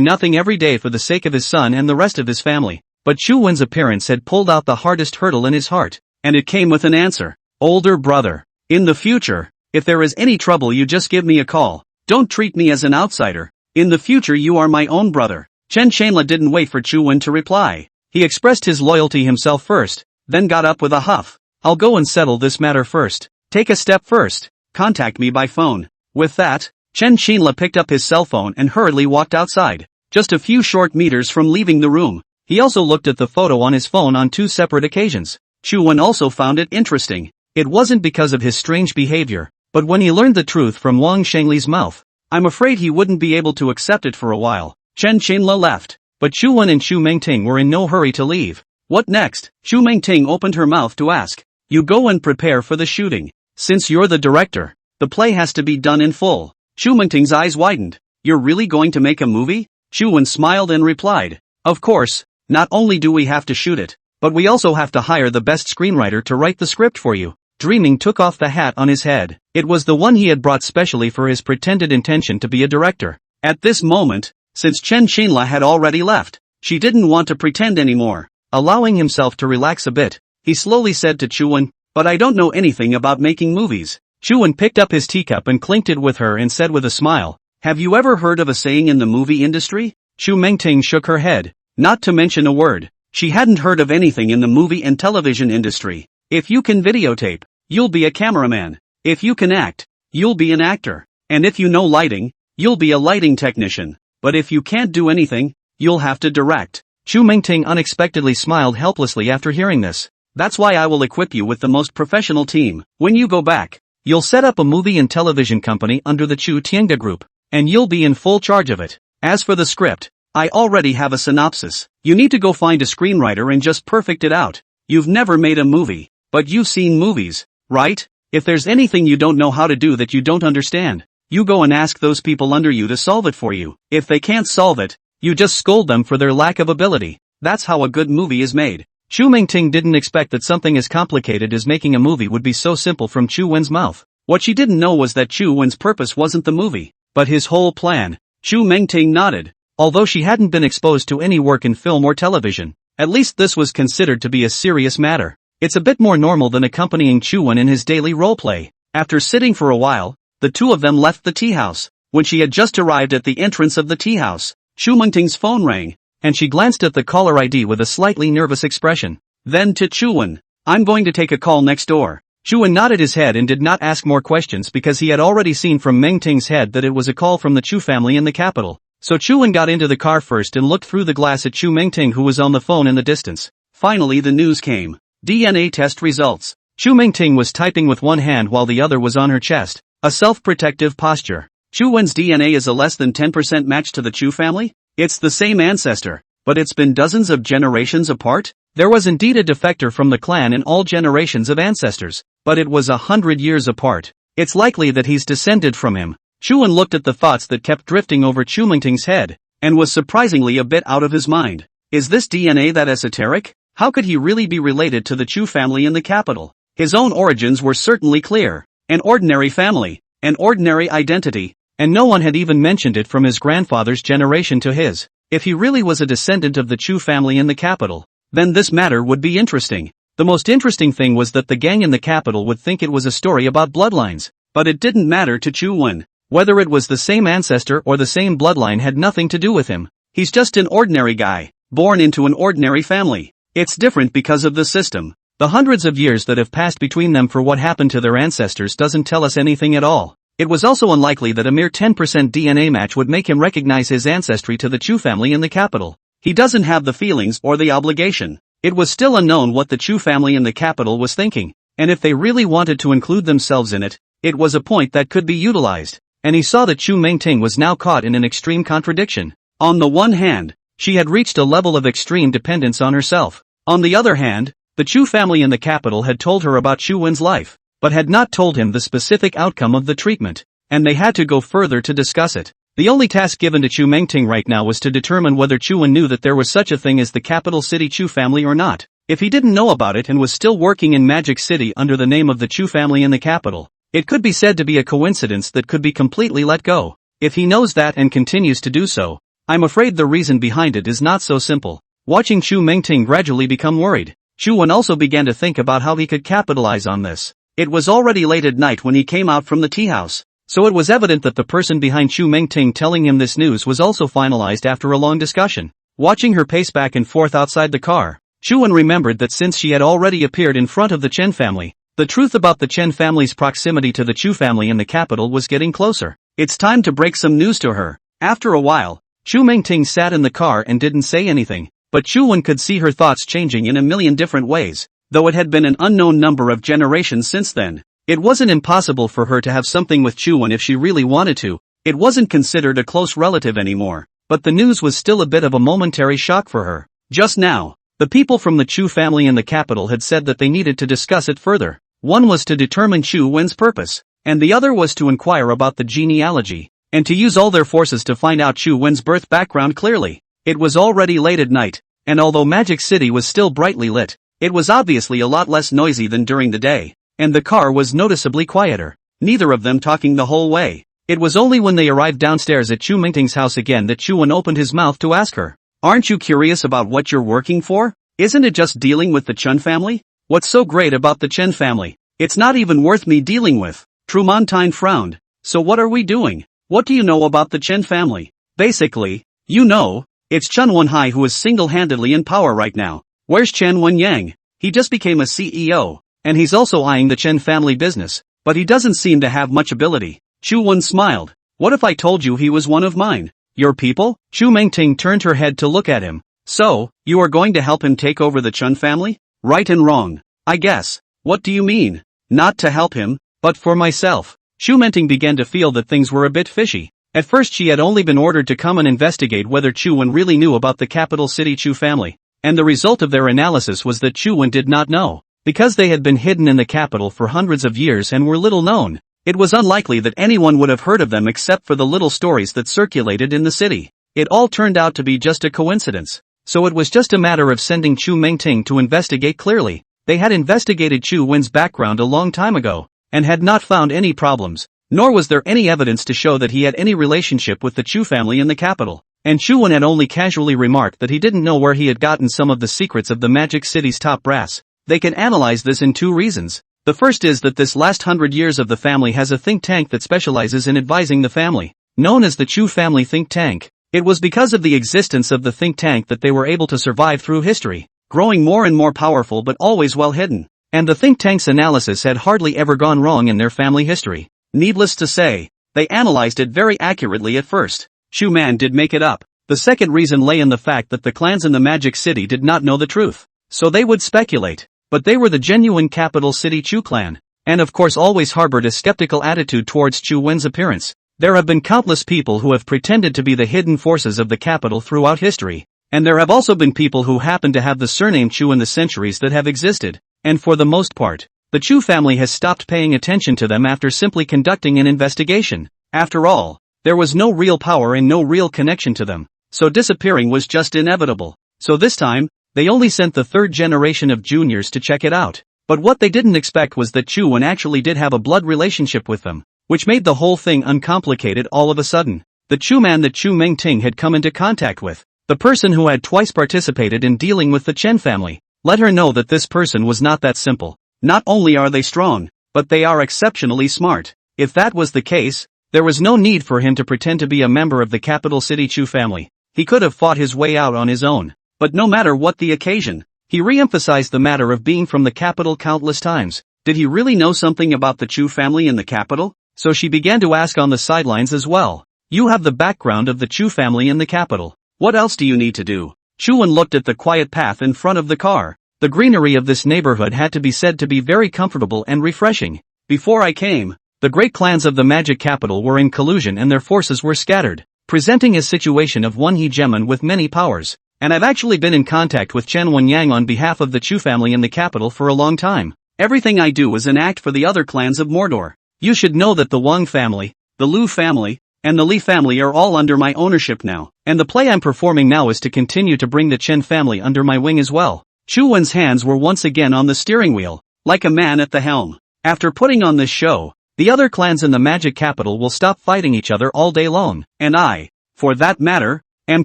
nothing every day for the sake of his son and the rest of his family. But Chu Wen's appearance had pulled out the hardest hurdle in his heart, and it came with an answer. Older brother. In the future, if there is any trouble, you just give me a call. Don't treat me as an outsider. In the future you are my own brother. Chen Qinla didn't wait for Chu Wen to reply. He expressed his loyalty himself first, then got up with a huff. I'll go and settle this matter first. Take a step first. Contact me by phone. With that, Chen Qinla picked up his cell phone and hurriedly walked outside. Just a few short meters from leaving the room, he also looked at the photo on his phone on 2 separate occasions. Chu Wen also found it interesting. It wasn't because of his strange behavior, but when he learned the truth from Wang Shengli's mouth, I'm afraid he wouldn't be able to accept it for a while. Chen Qinla left, but Chu Wen and Chu Mengting were in no hurry to leave. What next? Chu Mengting opened her mouth to ask. You go and prepare for the shooting. Since you're the director, the play has to be done in full. Chu Mengting's eyes widened. You're really going to make a movie? Chu Wen smiled and replied. Of course, not only do we have to shoot it, but we also have to hire the best screenwriter to write the script for you. Dreaming took off the hat on his head. It was the one he had brought specially for his pretended intention to be a director. At this moment, since Chen Qinla had already left, she didn't want to pretend anymore. Allowing himself to relax a bit, he slowly said to Chu Wen, but I don't know anything about making movies. Chu Wen picked up his teacup and clinked it with her and said with a smile, have you ever heard of a saying in the movie industry? Chu Mengting shook her head, not to mention a word. She hadn't heard of anything in the movie and television industry. If you can videotape, you'll be a cameraman. If you can act, you'll be an actor. And if you know lighting, you'll be a lighting technician. But if you can't do anything, you'll have to direct. Chu Mengting unexpectedly smiled helplessly after hearing this. That's why I will equip you with the most professional team. When you go back, you'll set up a movie and television company under the Chu Tianga Group, and you'll be in full charge of it. As for the script, I already have a synopsis. You need to go find a screenwriter and just perfect it out. You've never made a movie, but you've seen movies, right? If there's anything you don't know how to do that you don't understand, you go and ask those people under you to solve it for you. If they can't solve it, you just scold them for their lack of ability. That's how a good movie is made. Chu Mengting didn't expect that something as complicated as making a movie would be so simple from Chu Wen's mouth. What she didn't know was that Chu Wen's purpose wasn't the movie, but his whole plan. Chu Mengting nodded. Although she hadn't been exposed to any work in film or television, at least this was considered to be a serious matter. It's a bit more normal than accompanying Chu Wen in his daily roleplay. After sitting for a while, the two of them left the tea house. When she had just arrived at the entrance of the tea house, Chu Mengting's phone rang, and she glanced at the caller ID with a slightly nervous expression. Then to Chu Wen, I'm going to take a call next door. Chu Wen nodded his head and did not ask more questions because he had already seen from Mengting's head that it was a call from the Chu family in the capital. So Chu Wen got into the car first and looked through the glass at Chu Mengting, who was on the phone in the distance. Finally the news came. DNA test results. Chu Mengting was typing with one hand while the other was on her chest, a self-protective posture. Chu Wen's DNA is a less than 10% match to the Chu family? It's the same ancestor, but it's been dozens of generations apart? There was indeed a defector from the clan in all generations of ancestors, but it was 100 years apart. It's likely that he's descended from him. Chu Wen looked at the thoughts that kept drifting over Chu Mengting's head, and was surprisingly a bit out of his mind. Is this DNA that esoteric? How could he really be related to the Chu family in the capital? His own origins were certainly clear. An ordinary family, an ordinary identity, and no one had even mentioned it from his grandfather's generation to his. If he really was a descendant of the Chu family in the capital, then this matter would be interesting. The most interesting thing was that the gang in the capital would think it was a story about bloodlines, but it didn't matter to Chu Wen. Whether it was the same ancestor or the same bloodline had nothing to do with him. He's just an ordinary guy, born into an ordinary family. It's different because of the system. The hundreds of years that have passed between them for what happened to their ancestors doesn't tell us anything at all. It was also unlikely that a mere 10% DNA match would make him recognize his ancestry to the Chu family in the capital. He doesn't have the feelings or the obligation. It was still unknown what the Chu family in the capital was thinking, and if they really wanted to include themselves in it, it was a point that could be utilized. And he saw that Chu Mengting was now caught in an extreme contradiction. On the one hand, she had reached a level of extreme dependence on herself. On the other hand, the Chu family in the capital had told her about Chu Wen's life, but had not told him the specific outcome of the treatment, and they had to go further to discuss it. The only task given to Chu Mengting right now was to determine whether Chuan knew that there was such a thing as the capital city Chu family or not. If he didn't know about it and was still working in Magic City under the name of the Chu family in the capital, it could be said to be a coincidence that could be completely let go. If he knows that and continues to do so, I'm afraid the reason behind it is not so simple. Watching Chu Mengting gradually become worried, Chuan also began to think about how he could capitalize on this. It was already late at night when he came out from the tea house, so it was evident that the person behind Chu Mengting telling him this news was also finalized after a long discussion. Watching her pace back and forth outside the car, Chuan remembered that since she had already appeared in front of the Chen family, the truth about the Chen family's proximity to the Chu family in the capital was getting closer. It's time to break some news to her. After a while, Chu Mengting sat in the car and didn't say anything, but Chuan could see her thoughts changing in a million different ways. Though it had been an unknown number of generations since then, it wasn't impossible for her to have something with Chuan if she really wanted to. It wasn't considered a close relative anymore, but the news was still a bit of a momentary shock for her. Just now, the people from the Chu family in the capital had said that they needed to discuss it further. One was to determine Chu Wen's purpose, and the other was to inquire about the genealogy, and to use all their forces to find out Chu Wen's birth background clearly. It was already late at night, and although Magic City was still brightly lit, it was obviously a lot less noisy than during the day, and the car was noticeably quieter, neither of them talking the whole way. It was only when they arrived downstairs at Chu Mengting's house again that Chuan opened his mouth to ask her, "Aren't you curious about what you're working for? Isn't it just dealing with the Chen family? What's so great about the Chen family? It's not even worth me dealing with." Trumontine frowned. "So what are we doing? What do you know about the Chen family?" "Basically, it's Chen Wenhai who is single-handedly in power right now. Where's Chen Wenyang? He just became a CEO, and he's also eyeing the Chen family business, but he doesn't seem to have much ability." Chu Wen smiled. "What if I told you he was one of mine? Your people?" Chu Mengting turned her head to look at him. "So, you are going to help him take over the Chen family? Right and wrong, I guess. What do you mean? Not to help him, but for myself." Chu Mengting began to feel that things were a bit fishy. At first she had only been ordered to come and investigate whether Chu Wen really knew about the capital city Chu family. And the result of their analysis was that Chu Wen did not know, because they had been hidden in the capital for hundreds of years and were little known. It was unlikely that anyone would have heard of them except for the little stories that circulated in the city. It all turned out to be just a coincidence. So it was just a matter of sending Chu Mengting to investigate clearly. They had investigated Chu Wen's background a long time ago, and had not found any problems, nor was there any evidence to show that he had any relationship with the Chu family in the capital. And Chu Wen had only casually remarked that he didn't know where he had gotten some of the secrets of the Magic City's top brass. They can analyze this in two reasons. The first is that this last 100 years of the family has a think tank that specializes in advising the family, known as the Chu Family Think Tank. It was because of the existence of the think tank that they were able to survive through history, growing more and more powerful but always well hidden. And the think tank's analysis had hardly ever gone wrong in their family history. Needless to say, they analyzed it very accurately at first. Chu Man did make it up. The second reason lay in the fact that the clans in the Magic City did not know the truth. So they would speculate. But they were the genuine capital city Chu clan, and of course always harbored a skeptical attitude towards Chu Wen's appearance. There have been countless people who have pretended to be the hidden forces of the capital throughout history, and there have also been people who happen to have the surname Chu in the centuries that have existed, and for the most part, the Chu family has stopped paying attention to them after simply conducting an investigation. After all, there was no real power and no real connection to them, so disappearing was just inevitable. So this time, they only sent the third generation of juniors to check it out. But what they didn't expect was that Chu Wen actually did have a blood relationship with them, which made the whole thing uncomplicated all of a sudden. The Chu man that Chu Mengting had come into contact with, the person who had twice participated in dealing with the Chen family, let her know that this person was not that simple. Not only are they strong, but they are exceptionally smart. If that was the case, there was no need for him to pretend to be a member of the capital city Chu family. He could have fought his way out on his own. But no matter what the occasion, he re-emphasized the matter of being from the capital countless times. Did he really know something about the Chu family in the capital? So she began to ask on the sidelines as well. You have the background of the Chu family in the capital. What else do you need to do? Chu Wen looked at the quiet path in front of the car. The greenery of this neighborhood had to be said to be very comfortable and refreshing. Before I came, the great clans of the magic capital were in collusion and their forces were scattered, presenting a situation of one hegemon with many powers. And I've actually been in contact with Chen Wenyang on behalf of the Chu family in the capital for a long time. Everything I do is an act for the other clans of Mordor. You should know that the Wang family, the Lu family, and the Li family are all under my ownership now, and the play I'm performing now is to continue to bring the Chen family under my wing as well. Chu Wen's hands were once again on the steering wheel, like a man at the helm. After putting on this show, the other clans in the magic capital will stop fighting each other all day long, and I, for that matter, am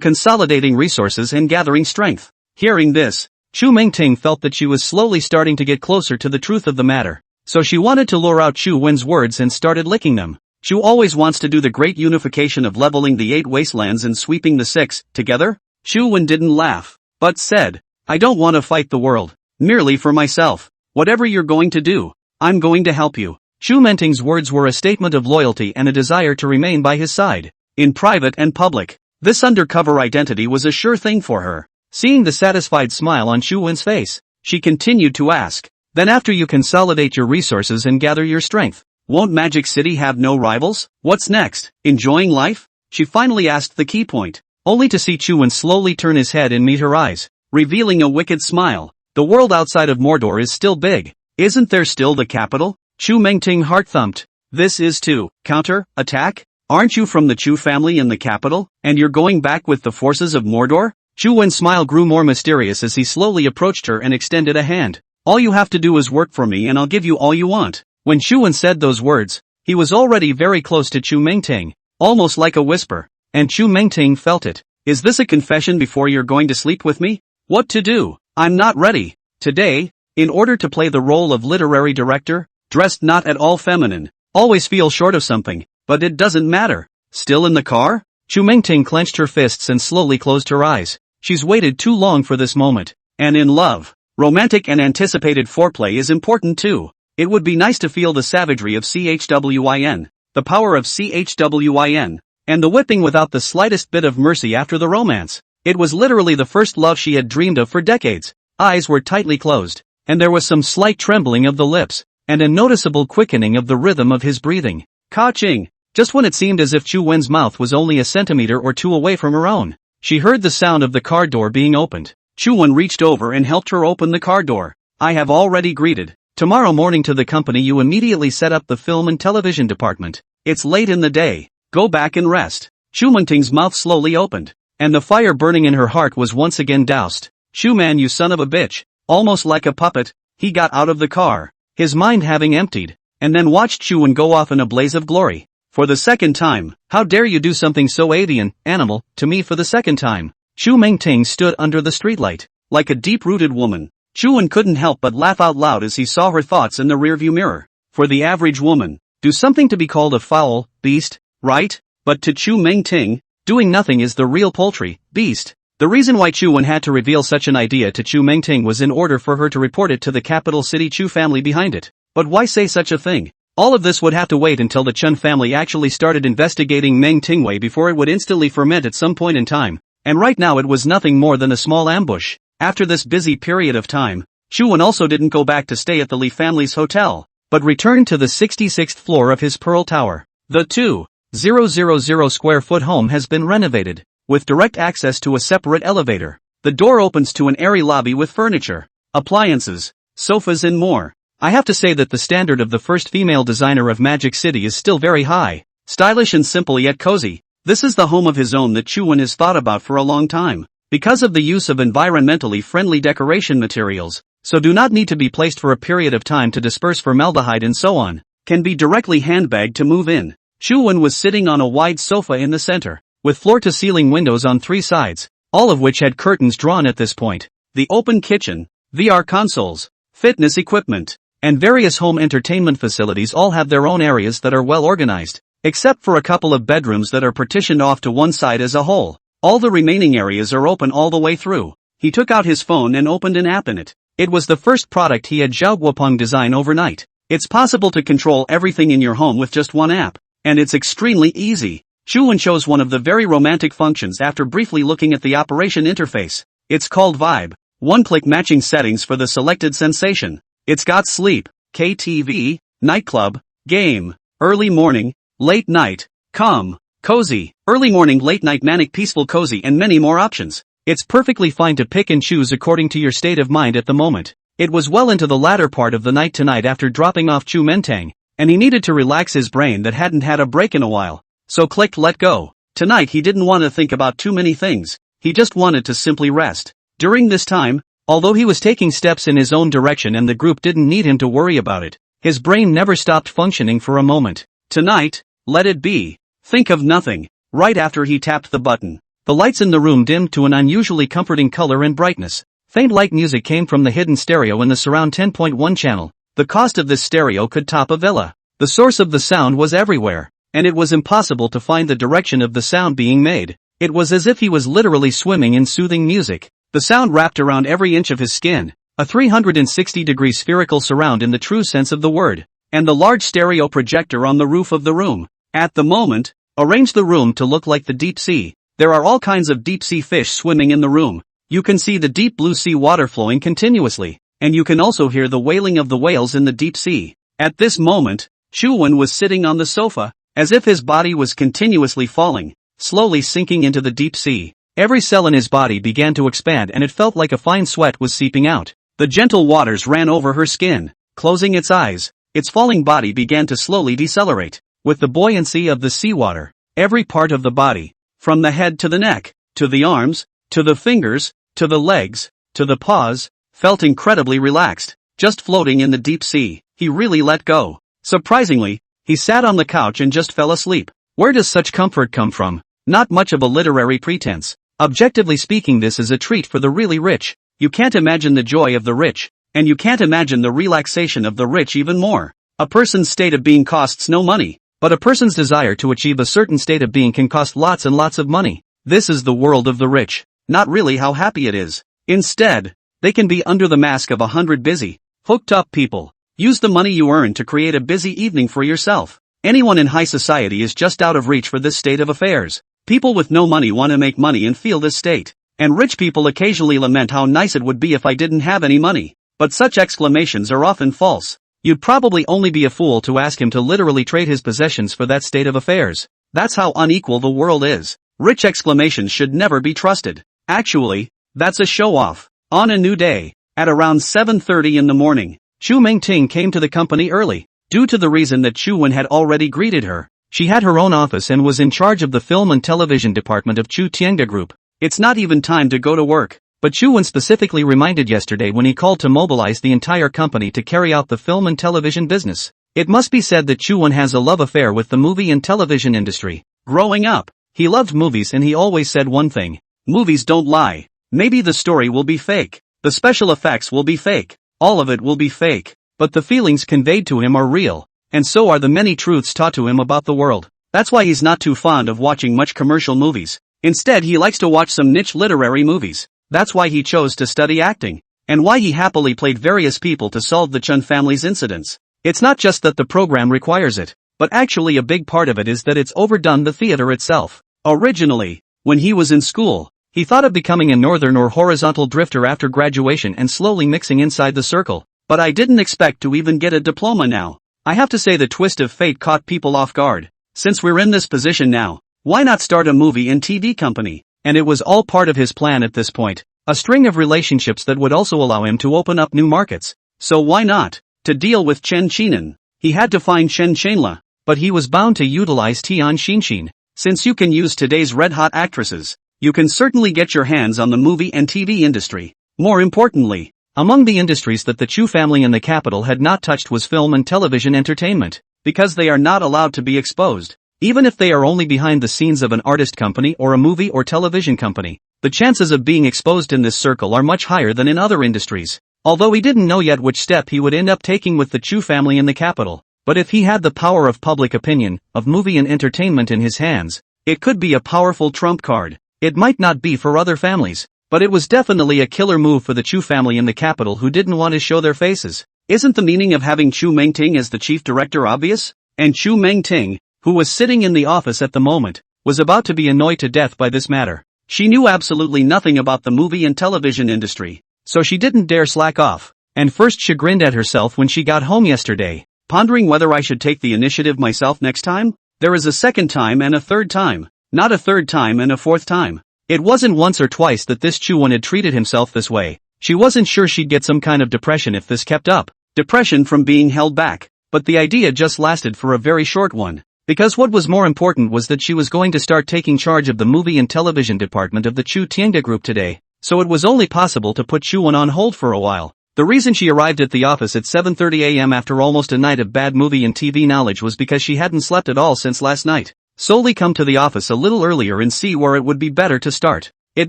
consolidating resources and gathering strength. Hearing this, Chu Mingting felt that she was slowly starting to get closer to the truth of the matter. So she wanted to lure out Chu Wen's words and started licking them. Chu always wants to do the great unification of leveling the 8 wastelands and sweeping the 6 together. Chu Wen didn't laugh, but said, I don't want to fight the world, merely for myself. Whatever you're going to do, I'm going to help you. Chu Mingting's words were a statement of loyalty and a desire to remain by his side, in private and public. This undercover identity was a sure thing for her. Seeing the satisfied smile on Chu Wen's face, she continued to ask, then after you consolidate your resources and gather your strength, won't Magic City have no rivals? What's next? Enjoying life? She finally asked the key point, only to see Chu Wen slowly turn his head and meet her eyes, revealing a wicked smile. The world outside of Mordor is still big. Isn't there still the capital? Chu Mingting heart thumped. This is to counter-attack? Aren't you from the Chu family in the capital, and you're going back with the forces of Mordor? Chu Wen's smile grew more mysterious as he slowly approached her and extended a hand. All you have to do is work for me and I'll give you all you want. When Chu Wen said those words, he was already very close to Chu Mingting, almost like a whisper, and Chu Mingting felt it. Is this a confession before you're going to sleep with me? What to do? I'm not ready. Today, in order to play the role of literary director, dressed not at all feminine, always feel short of something, but it doesn't matter. Still in the car? Chu Mingting clenched her fists and slowly closed her eyes. She's waited too long for this moment. And in love, romantic and anticipated foreplay is important too. It would be nice to feel the savagery of CHWIN, the power of CHWIN, and the whipping without the slightest bit of mercy after the romance. It was literally the first love she had dreamed of for decades. Eyes were tightly closed, and there was some slight trembling of the lips, and a noticeable quickening of the rhythm of his breathing. Ka-ching! Just when it seemed as if Chu Wen's mouth was only a centimeter or two away from her own, she heard the sound of the car door being opened. Chu Wen reached over and helped her open the car door. I have already greeted. Tomorrow morning to the company you immediately set up the film and television department. It's late in the day. Go back and rest. Chu Mingting's mouth slowly opened, and the fire burning in her heart was once again doused. Chu Man, you son of a bitch. Almost like a puppet, he got out of the car, his mind having emptied, and then watched Chu Wen go off in a blaze of glory. For the second time, how dare you do something so avian, animal, to me for the second time. Chu Mingting stood under the streetlight, like a deep-rooted woman. Chu Wen couldn't help but laugh out loud as he saw her thoughts in the rearview mirror. For the average woman, do something to be called a foul beast, right? But to Chu Mingting, doing nothing is the real poultry beast. The reason why Chu Wen had to reveal such an idea to Chu Mingting was in order for her to report it to the capital city Chu family behind it. But why say such a thing? All of this would have to wait until the Chen family actually started investigating Meng Tingwei before it would instantly ferment at some point in time. And right now it was nothing more than a small ambush. After this busy period of time, Chu Wen also didn't go back to stay at the Li family's hotel, but returned to the 66th floor of his Pearl Tower. The 2,000 square foot home has been renovated, with direct access to a separate elevator. The door opens to an airy lobby with furniture, appliances, sofas and more. I have to say that the standard of the first female designer of Magic City is still very high, stylish and simple yet cozy. This is the home of his own that Chu Wen has thought about for a long time, because of the use of environmentally friendly decoration materials, so do not need to be placed for a period of time to disperse formaldehyde and so on, can be directly handbagged to move in. Chu Wen was sitting on a wide sofa in the center, with floor-to-ceiling windows on 3 sides, all of which had curtains drawn at this point. The open kitchen, VR consoles, fitness equipment, and various home entertainment facilities all have their own areas that are well organized, except for a couple of bedrooms that are partitioned off to one side as a whole. All the remaining areas are open all the way through. He took out his phone and opened an app in it. It was the first product he had Zhao Guopeng design overnight. It's possible to control everything in your home with just one app, and it's extremely easy. Chu Wen chose one of the very romantic functions after briefly looking at the operation interface. It's called Vibe. One-click matching settings for the selected sensation. It's got sleep, KTV, nightclub, game, early morning, late night, calm, cozy, early morning, late night, manic, peaceful, cozy, and many more options. It's perfectly fine to pick and choose according to your state of mind at the moment. It was well into the latter part of the night tonight after dropping off Chu Mentang, and he needed to relax his brain that hadn't had a break in a while. so clicked let go. Tonight he didn't want to think about too many things, he just wanted to simply rest. During this time, although he was taking steps in his own direction and the group didn't need him to worry about it, his brain never stopped functioning for a moment. Tonight, let it be. Think of nothing. Right after he tapped the button, the lights in the room dimmed to an unusually comforting color and brightness. Faint light music came from the hidden stereo in the surround 10.1 channel. The cost of this stereo could top a villa. The source of the sound was everywhere, and it was impossible to find the direction of the sound being made. It was as if he was literally swimming in soothing music. The sound wrapped around every inch of his skin, a 360-degree spherical surround in the true sense of the word, and the large stereo projector on the roof of the room. At the moment, arrange the room to look like the deep sea. There are all kinds of deep-sea fish swimming in the room. You can see the deep blue sea water flowing continuously, and you can also hear the wailing of the whales in the deep sea. At this moment, Chuwen was sitting on the sofa, as if his body was continuously falling, slowly sinking into the deep sea. Every cell in his body began to expand and it felt like a fine sweat was seeping out. The gentle waters ran over her skin. Closing its eyes, its falling body began to slowly decelerate. With the buoyancy of the seawater, every part of the body, from the head to the neck, to the arms, to the fingers, to the legs, to the paws, felt incredibly relaxed, just floating in the deep sea. He really let go. Surprisingly, he sat on the couch and just fell asleep. Where does such comfort come from? Not much of a literary pretense. Objectively speaking, this is a treat for the really rich. You can't imagine the joy of the rich, and you can't imagine the relaxation of the rich even more. A person's state of being costs no money, but a person's desire to achieve a certain state of being can cost lots and lots of money. This is the world of the rich, not really how happy it is. Instead, they can be under the mask of 100 busy, hooked up people. Use the money you earn to create a busy evening for yourself. Anyone in high society is just out of reach for this state of affairs. People with no money want to make money and feel this state. And rich people occasionally lament how nice it would be if I didn't have any money. But such exclamations are often false. You'd probably only be a fool to ask him to literally trade his possessions for that state of affairs. That's how unequal the world is. Rich exclamations should never be trusted. Actually, that's a show-off. On a new day, at around 7:30 in the morning, Chu Mingting came to the company early, due to the reason that Chuwen had already greeted her. She had her own office and was in charge of the film and television department of Chu Tiengda Group. It's not even time to go to work, but Chuwen specifically reminded yesterday when he called to mobilize the entire company to carry out the film and television business. It must be said that Chuwen has a love affair with the movie and television industry. Growing up, he loved movies and he always said one thing: movies don't lie. Maybe the story will be fake, the special effects will be fake, all of it will be fake, but the feelings conveyed to him are real. And so are the many truths taught to him about the world. That's why he's not too fond of watching much commercial movies. Instead, he likes to watch some niche literary movies. That's why he chose to study acting, and why he happily played various people to solve the Chun family's incidents. It's not just that the program requires it, but actually a big part of it is that it's overdone the theater itself. Originally, when he was in school, he thought of becoming a northern or horizontal drifter after graduation and slowly mixing inside the circle. But I didn't expect to even get a diploma now. I have to say the twist of fate caught people off guard. Since we're in this position now, why not start a movie and TV company? And it was all part of his plan at this point. A string of relationships that would also allow him to open up new markets. So why not? To deal with Chen Qinan, he had to find Chen Chenla, but he was bound to utilize Tian Xinshin. Since you can use today's red-hot actresses, you can certainly get your hands on the movie and TV industry. More importantly, among the industries that the Chu family in the capital had not touched was film and television entertainment, because they are not allowed to be exposed. Even if they are only behind the scenes of an artist company or a movie or television company, the chances of being exposed in this circle are much higher than in other industries. Although he didn't know yet which step he would end up taking with the Chu family in the capital, but if he had the power of public opinion, of movie and entertainment in his hands, it could be a powerful trump card. It might not be for other families, but it was definitely a killer move for the Chu family in the capital who didn't want to show their faces. Isn't the meaning of having Chu Mengting as the chief director obvious? And Chu Mengting, who was sitting in the office at the moment, was about to be annoyed to death by this matter. She knew absolutely nothing about the movie and television industry, so she didn't dare slack off, and first chagrined at herself when she got home yesterday, pondering whether I should take the initiative myself next time. There is a second time and a third time, not a third time and a fourth time. It wasn't once or twice that this Chuwen had treated himself this way. She wasn't sure she'd get some kind of depression if this kept up. Depression from being held back. But the idea just lasted for a very short one. Because what was more important was that she was going to start taking charge of the movie and television department of the Chu Tianga group today, so it was only possible to put Chuan on hold for a while. The reason she arrived at the office at 7:30 a.m. after almost a night of bad movie and TV knowledge was because she hadn't slept at all since last night. Solely come to the office a little earlier and see where it would be better to start. It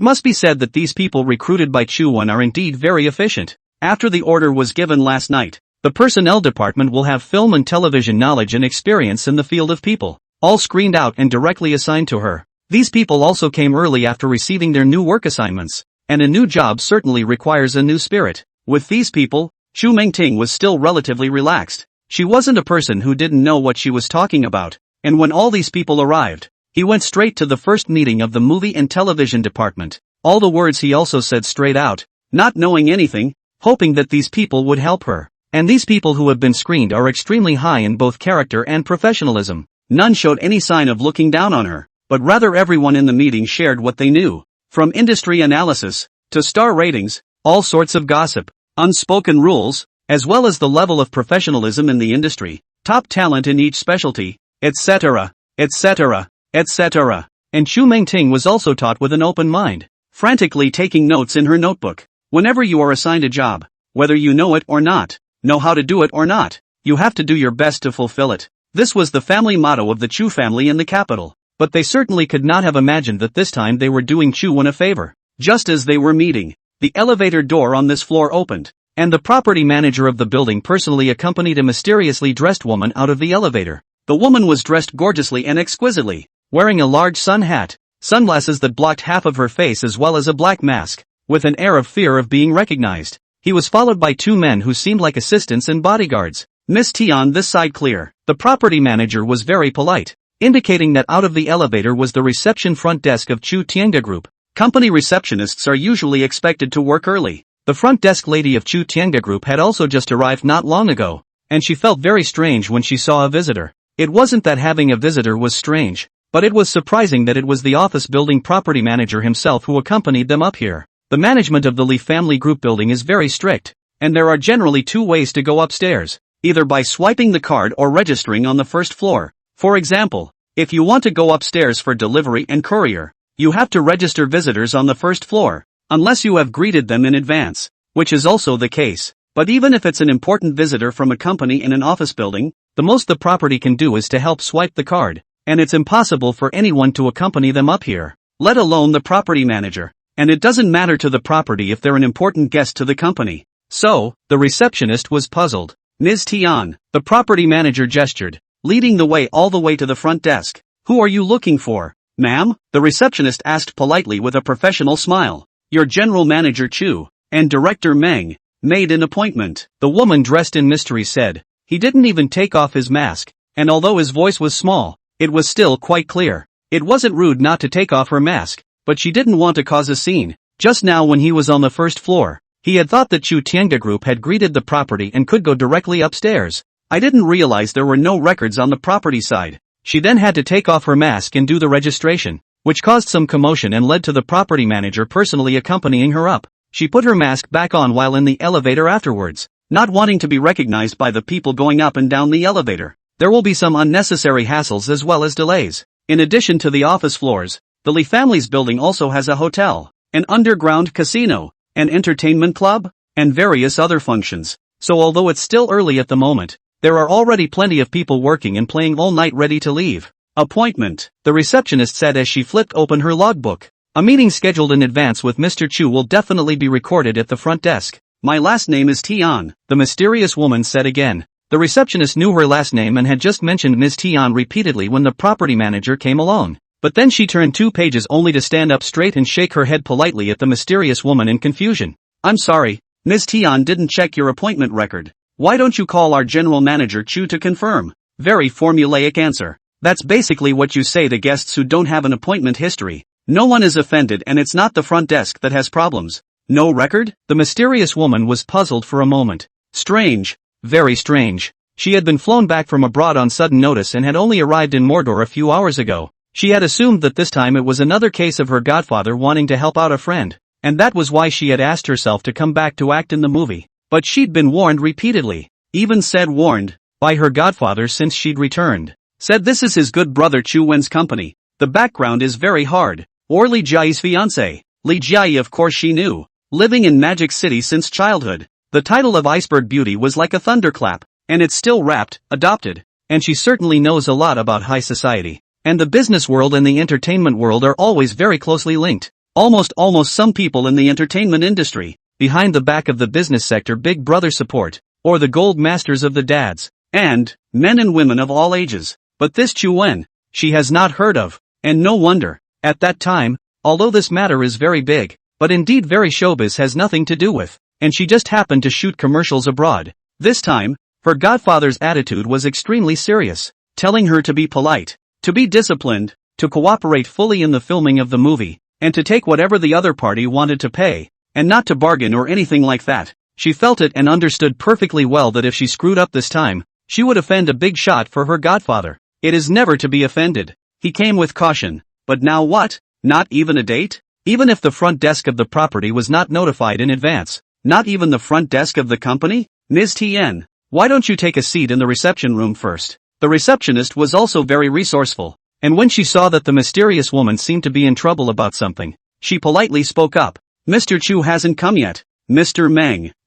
must be said that these people recruited by Chuan are indeed very efficient. After the order was given last night, the personnel department will have film and television knowledge and experience in the field of people, all screened out and directly assigned to her. These people also came early after receiving their new work assignments, and a new job certainly requires a new spirit. With these people, Chu Mengting was still relatively relaxed. She wasn't a person who didn't know what she was talking about, and when all these people arrived, he went straight to the first meeting of the movie and television department. All the words he also said straight out, not knowing anything, hoping that these people would help her. And these people who have been screened are extremely high in both character and professionalism. None showed any sign of looking down on her, but rather everyone in the meeting shared what they knew. From industry analysis, to star ratings, all sorts of gossip, unspoken rules, as well as the level of professionalism in the industry, top talent in each specialty, etc., etc., etc. And Chu Mengting was also taught with an open mind, frantically taking notes in her notebook. Whenever you are assigned a job, whether you know it or not, know how to do it or not, you have to do your best to fulfill it. This was the family motto of the Chu family in the capital, but they certainly could not have imagined that this time they were doing Chuan a favor. Just as they were meeting, the elevator door on this floor opened, and the property manager of the building personally accompanied a mysteriously dressed woman out of the elevator. The woman was dressed gorgeously and exquisitely, wearing a large sun hat, sunglasses that blocked half of her face as well as a black mask, with an air of fear of being recognized. He was followed by two men who seemed like assistants and bodyguards. Miss Tian, this side clear. The property manager was very polite, indicating that out of the elevator was the reception front desk of Chu Tianga Group. Company receptionists are usually expected to work early. The front desk lady of Chu Tianga Group had also just arrived not long ago, and she felt very strange when she saw a visitor. It wasn't that having a visitor was strange, but it was surprising that it was the office building property manager himself who accompanied them up here. The management of the Li family group building is very strict, and there are generally two ways to go upstairs, either by swiping the card or registering on the first floor. For example, if you want to go upstairs for delivery and courier, you have to register visitors on the first floor, unless you have greeted them in advance, which is also the case. But even if it's an important visitor from a company in an office building, the most the property can do is to help swipe the card, and it's impossible for anyone to accompany them up here, let alone the property manager. And it doesn't matter to the property if they're an important guest to the company. So, the receptionist was puzzled. Ms. Tian, the property manager gestured, leading the way all the way to the front desk. Who are you looking for, ma'am? The receptionist asked politely with a professional smile. Your general manager Chu, and director Meng, made an appointment. The woman dressed in mystery said. He didn't even take off his mask, and although his voice was small, it was still quite clear. It wasn't rude not to take off her mask, but she didn't want to cause a scene. Just now when he was on the first floor, he had thought that Chu Tianga Group had greeted the property and could go directly upstairs. I didn't realize there were no records on the property side. She then had to take off her mask and do the registration, which caused some commotion and led to the property manager personally accompanying her up. She put her mask back on while in the elevator afterwards, not wanting to be recognized by the people going up and down the elevator. There will be some unnecessary hassles as well as delays. In addition to the office floors, the Li family's building also has a hotel, an underground casino, an entertainment club, and various other functions. So although it's still early at the moment, there are already plenty of people working and playing all night ready to leave. Appointment, the receptionist said as she flipped open her logbook. A meeting scheduled in advance with Mr. Chu will definitely be recorded at the front desk. My last name is Tian, the mysterious woman said again. The receptionist knew her last name and had just mentioned Ms. Tian repeatedly when the property manager came along. But then she turned 2 pages only to stand up straight and shake her head politely at the mysterious woman in confusion. I'm sorry, Ms. Tian didn't check your appointment record. Why don't you call our general manager Chu to confirm? Very formulaic answer. That's basically what you say to guests who don't have an appointment history. No one is offended and it's not the front desk that has problems. No record? The mysterious woman was puzzled for a moment. Strange. Very strange. She had been flown back from abroad on sudden notice and had only arrived in Mordor a few hours ago. She had assumed that this time it was another case of her godfather wanting to help out a friend, and that was why she had asked herself to come back to act in the movie. But she'd been warned repeatedly, even said warned, by her godfather since she'd returned. Said this is his good brother Chu Wen's company. The background is very hard. Or Li Jiayi's fiancé. Li Jiayi of course she knew. Living in Magic City since childhood. The title of Iceberg Beauty was like a thunderclap. And it's still wrapped, adopted. And she certainly knows a lot about high society. And the business world and the entertainment world are always very closely linked. Almost some people in the entertainment industry. Behind the back of the business sector Big Brother support. Or the gold masters of the dads. And men and women of all ages. But this Chu Wen, she has not heard of. And no wonder. At that time, although this matter is very big, but indeed very showbiz has nothing to do with, and she just happened to shoot commercials abroad. This time, her godfather's attitude was extremely serious, telling her to be polite, to be disciplined, to cooperate fully in the filming of the movie, and to take whatever the other party wanted to pay, and not to bargain or anything like that. She felt it and understood perfectly well that if she screwed up this time, she would offend a big shot for her godfather. It is never to be offended. He came with caution. But now what? Not even a date? Even if the front desk of the property was not notified in advance, not even the front desk of the company? Ms. Tien, why don't you take a seat in the reception room first? The receptionist was also very resourceful, and when she saw that the mysterious woman seemed to be in trouble about something, she politely spoke up. Mr. Chu hasn't come yet. Mr.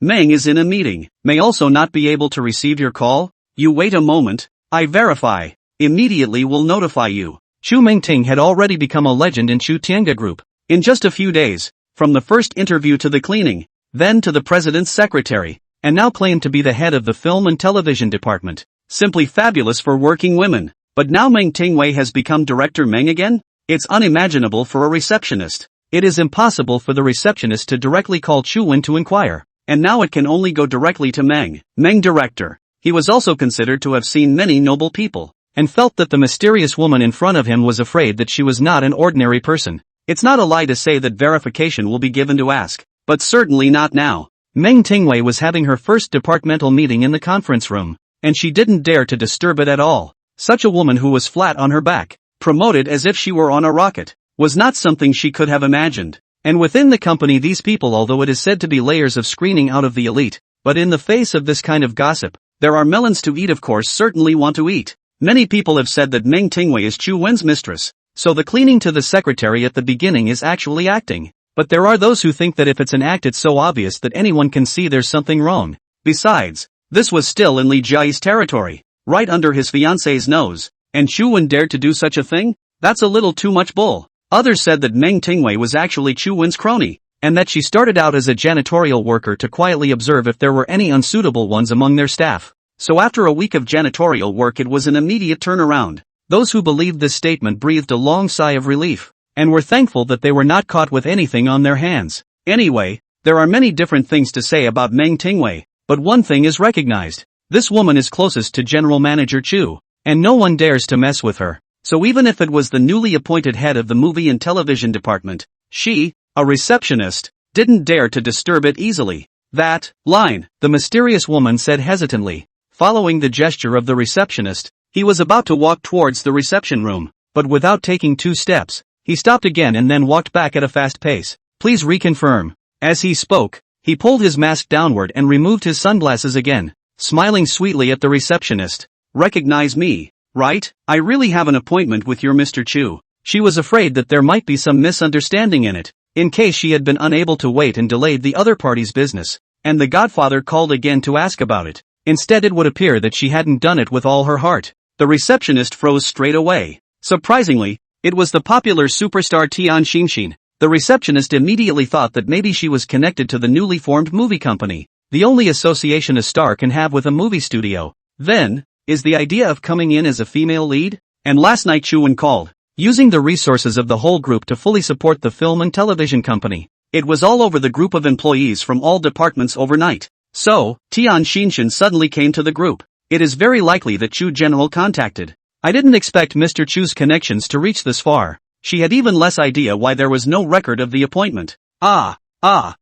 Meng is in a meeting, may also not be able to receive your call? You wait a moment, I verify. Immediately will notify you. Chu Mengting had already become a legend in Chu Tianga Group. In just a few days, from the first interview to the cleaning, then to the president's secretary, and now claimed to be the head of the film and television department. Simply fabulous for working women. But now Meng Tingwei has become Director Meng again? It's unimaginable for a receptionist. It is impossible for the receptionist to directly call Chu Wen to inquire. And now it can only go directly to Meng. Meng Director. He was also considered to have seen many noble people, and felt that the mysterious woman in front of him was afraid that she was not an ordinary person. It's not a lie to say that verification will be given to ask, but certainly not now. Meng Tingwei was having her first departmental meeting in the conference room, and she didn't dare to disturb it at all. Such a woman who was flat on her back, promoted as if she were on a rocket, was not something she could have imagined. And within the company these people, although it is said to be layers of screening out of the elite, but in the face of this kind of gossip, there are melons to eat, of course certainly want to eat. Many people have said that Meng Tingwei is Chu Wen's mistress, so the cleaning to the secretary at the beginning is actually acting. But there are those who think that if it's an act it's so obvious that anyone can see there's something wrong. Besides, this was still in Li Jiayi's territory, right under his fiancé's nose, and Chu Wen dared to do such a thing? That's a little too much bull. Others said that Meng Tingwei was actually Chu Wen's crony, and that she started out as a janitorial worker to quietly observe if there were any unsuitable ones among their staff. So after a week of janitorial work it was an immediate turnaround. Those who believed this statement breathed a long sigh of relief, and were thankful that they were not caught with anything on their hands. Anyway, there are many different things to say about Meng Tingwei, but one thing is recognized. This woman is closest to General Manager Chu, and no one dares to mess with her. So even if it was the newly appointed head of the movie and television department, she, a receptionist, didn't dare to disturb it easily. That line, the mysterious woman said hesitantly. Following the gesture of the receptionist, he was about to walk towards the reception room, but without taking 2 steps, he stopped again and then walked back at a fast pace. Please reconfirm. As he spoke, he pulled his mask downward and removed his sunglasses again, smiling sweetly at the receptionist. Recognize me, right? I really have an appointment with your Mr. Chu. She was afraid that there might be some misunderstanding in it, in case she had been unable to wait and delayed the other party's business, and the godfather called again to ask about it. Instead it would appear that she hadn't done it with all her heart. The receptionist froze straight away. Surprisingly, it was the popular superstar Tian Xinxin. The receptionist immediately thought that maybe she was connected to the newly formed movie company, the only association a star can have with a movie studio. Then, is the idea of coming in as a female lead? And last night Chu Wen called, using the resources of the whole group to fully support the film and television company. It was all over the group of employees from all departments overnight. So, Tian Xinxin suddenly came to the group. It is very likely that Chu General contacted. I didn't expect Mr. Chu's connections to reach this far. She had even less idea why there was no record of the appointment.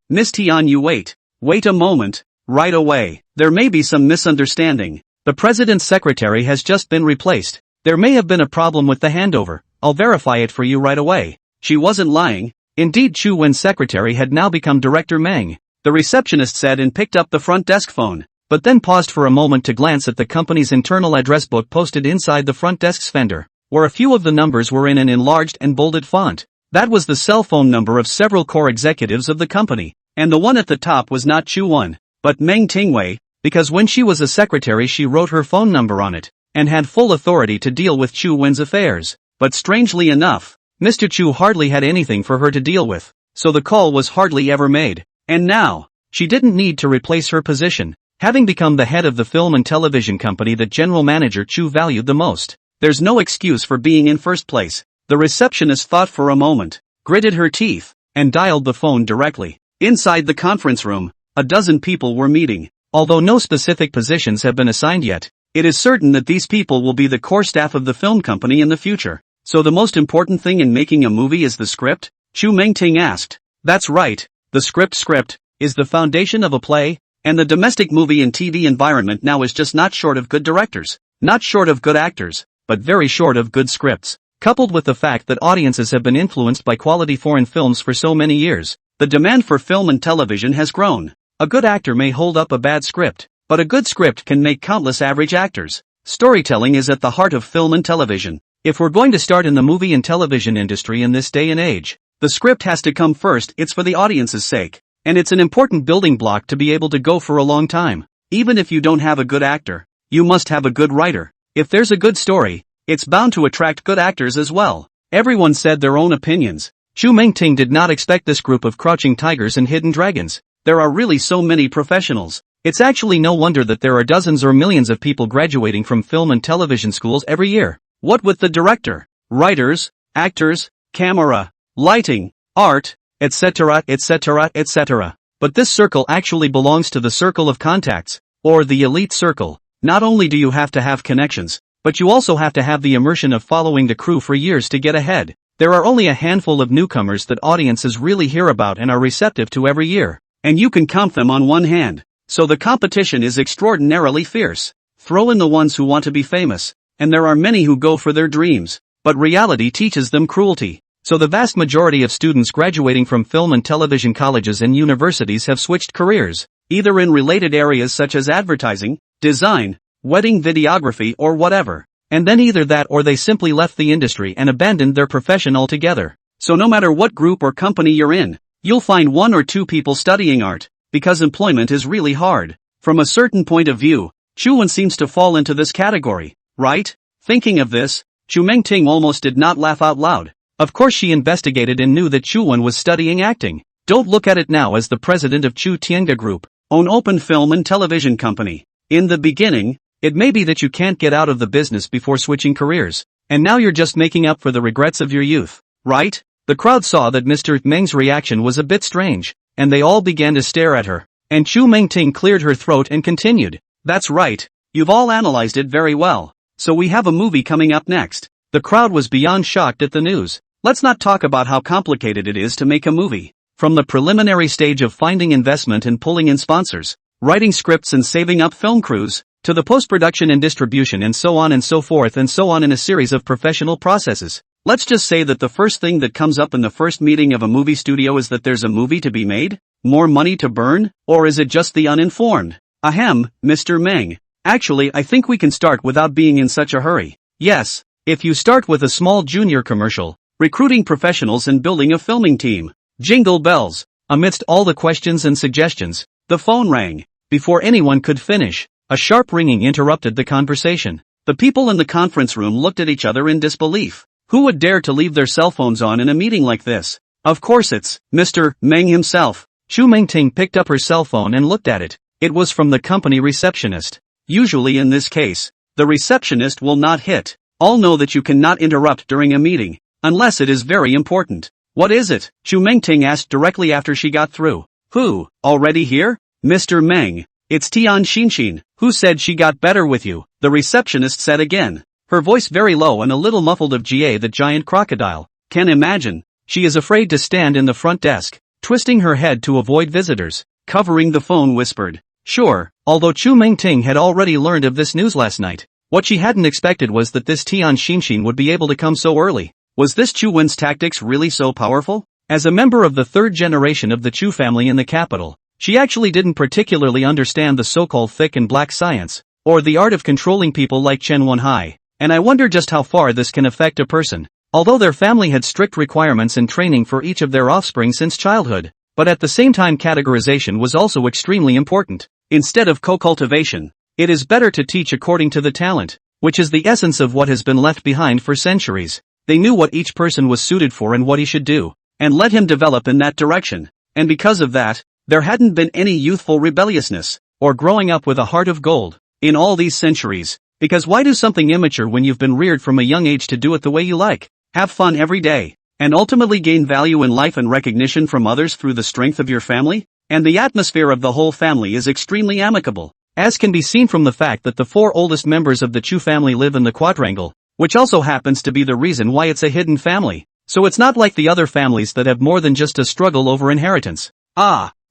Miss Tian, you wait a moment, right away. There may be some misunderstanding. The president's secretary has just been replaced. There may have been a problem with the handover. I'll verify it for you right away. She wasn't lying. Indeed, Chu Wen's secretary had now become Director Meng. The receptionist said and picked up the front desk phone. but then paused for a moment to glance at the company's internal address book posted inside the front desk's fender, where a few of the numbers were in an enlarged and bolded font. That was the cell phone number of several core executives of the company, and the one at the top was not Chu Wen, but Meng Tingwei, because when she was a secretary she wrote her phone number on it, and had full authority to deal with Chu Wen's affairs. But strangely enough, Mr. Chu hardly had anything for her to deal with, so the call was hardly ever made. And now, she didn't need to replace her position, having become the head of the film and television company that General Manager Chu valued the most. There's no excuse for being in first place. The receptionist thought for a moment, gritted her teeth, and dialed the phone directly. Inside the conference room, a dozen people were meeting. Although no specific positions have been assigned yet, it is certain that these people will be the core staff of the film company in the future. So the most important thing in making a movie is the script? Chu Mengting asked. That's right, the script is the foundation of a play, and the domestic movie and TV environment now is just not short of good directors, not short of good actors, but very short of good scripts. Coupled with the fact that audiences have been influenced by quality foreign films for so many years, the demand for film and television has grown. A good actor may hold up a bad script, but a good script can make countless average actors. Storytelling is at the heart of film and television. If we're going to start in the movie and television industry in this day and age, the script has to come first. It's for the audience's sake, and it's an important building block to be able to go for a long time. Even if you don't have a good actor, you must have a good writer. If there's a good story, it's bound to attract good actors as well. Everyone said their own opinions. Chu Mengting did not expect this group of crouching tigers and hidden dragons. There are really so many professionals. It's actually no wonder that there are dozens or millions of people graduating from film and television schools every year. What with the director, writers, actors, camera, lighting, art, etc., etc., etc. But this circle actually belongs to the circle of contacts, or the elite circle. Not only do you have to have connections, but you also have to have the immersion of following the crew for years to get ahead. There are only a handful of newcomers that audiences really hear about and are receptive to every year, and you can count them on one hand. So the competition is extraordinarily fierce. Throw in the ones who want to be famous, and there are many who go for their dreams, but reality teaches them cruelty. So the vast majority of students graduating from film and television colleges and universities have switched careers, either in related areas such as advertising, design, wedding videography or whatever. And then either that or they simply left the industry and abandoned their profession altogether. So no matter what group or company you're in, you'll find one or two people studying art, because employment is really hard. From a certain point of view, Chu Wen seems to fall into this category, right? Thinking of this, Chu Mengting almost did not laugh out loud. Of course she investigated and knew that Chu Wen was studying acting. Don't look at it now as the president of Chu Tianga Group, own open film and television company. In the beginning, it may be that you can't get out of the business before switching careers, and now you're just making up for the regrets of your youth, right? The crowd saw that Mr. Meng's reaction was a bit strange, and they all began to stare at her. And Chu Mengting cleared her throat and continued. That's right, you've all analyzed it very well. So we have a movie coming up next. The crowd was beyond shocked at the news. Let's not talk about how complicated it is to make a movie. From the preliminary stage of finding investment and pulling in sponsors, writing scripts and saving up film crews, to the post-production and distribution and so on and so forth and so on in a series of professional processes. Let's just say that the first thing that comes up in the first meeting of a movie studio is that there's a movie to be made? More money to burn? Or is it just the uninformed? Ahem, Mr. Meng. Actually, I think we can start without being in such a hurry. Yes, if you start with a small junior commercial, recruiting professionals and building a filming team. Jingle bells. Amidst all the questions and suggestions, the phone rang. Before anyone could finish, a sharp ringing interrupted the conversation. The people in the conference room looked at each other in disbelief. Who would dare to leave their cell phones on in a meeting like this? Of course it's Mr. Meng himself. Chu Mengting picked up her cell phone and looked at it. It was from the company receptionist. Usually in this case, the receptionist will not hit. All know that you cannot interrupt during a meeting, unless it is very important. What is it? Chu Mengting asked directly after she got through. Who, already here? Mr. Meng. It's Tian Xinshin. Who said she got better with you? The receptionist said again. Her voice very low and a little muffled of Jie the giant crocodile. Can imagine. She is afraid to stand in the front desk, twisting her head to avoid visitors. Covering the phone whispered. Sure, although Chu Mengting had already learned of this news last night. What she hadn't expected was that this Tian Xinshin would be able to come so early. Was this Chu Wen's tactics really so powerful? As a member of the third generation of the Chu family in the capital, She actually didn't particularly understand the so-called thick and black science, or the art of controlling people like Chen Wenhai, and I wonder just how far this can affect a person. Although their family had strict requirements and training for each of their offspring since childhood, but at the same time categorization was also extremely important. Instead of co-cultivation, it is better to teach according to the talent, which is the essence of what has been left behind for centuries. They knew what each person was suited for and what he should do, and let him develop in that direction, and because of that, there hadn't been any youthful rebelliousness, or growing up with a heart of gold, in all these centuries, because why do something immature when you've been reared from a young age to do it the way you like, have fun every day, and ultimately gain value in life and recognition from others through the strength of your family? And the atmosphere of the whole family is extremely amicable, as can be seen from the fact that the 4 oldest members of the Chu family live in the quadrangle, which also happens to be the reason why it's a hidden family, so it's not like the other families that have more than just a struggle over inheritance.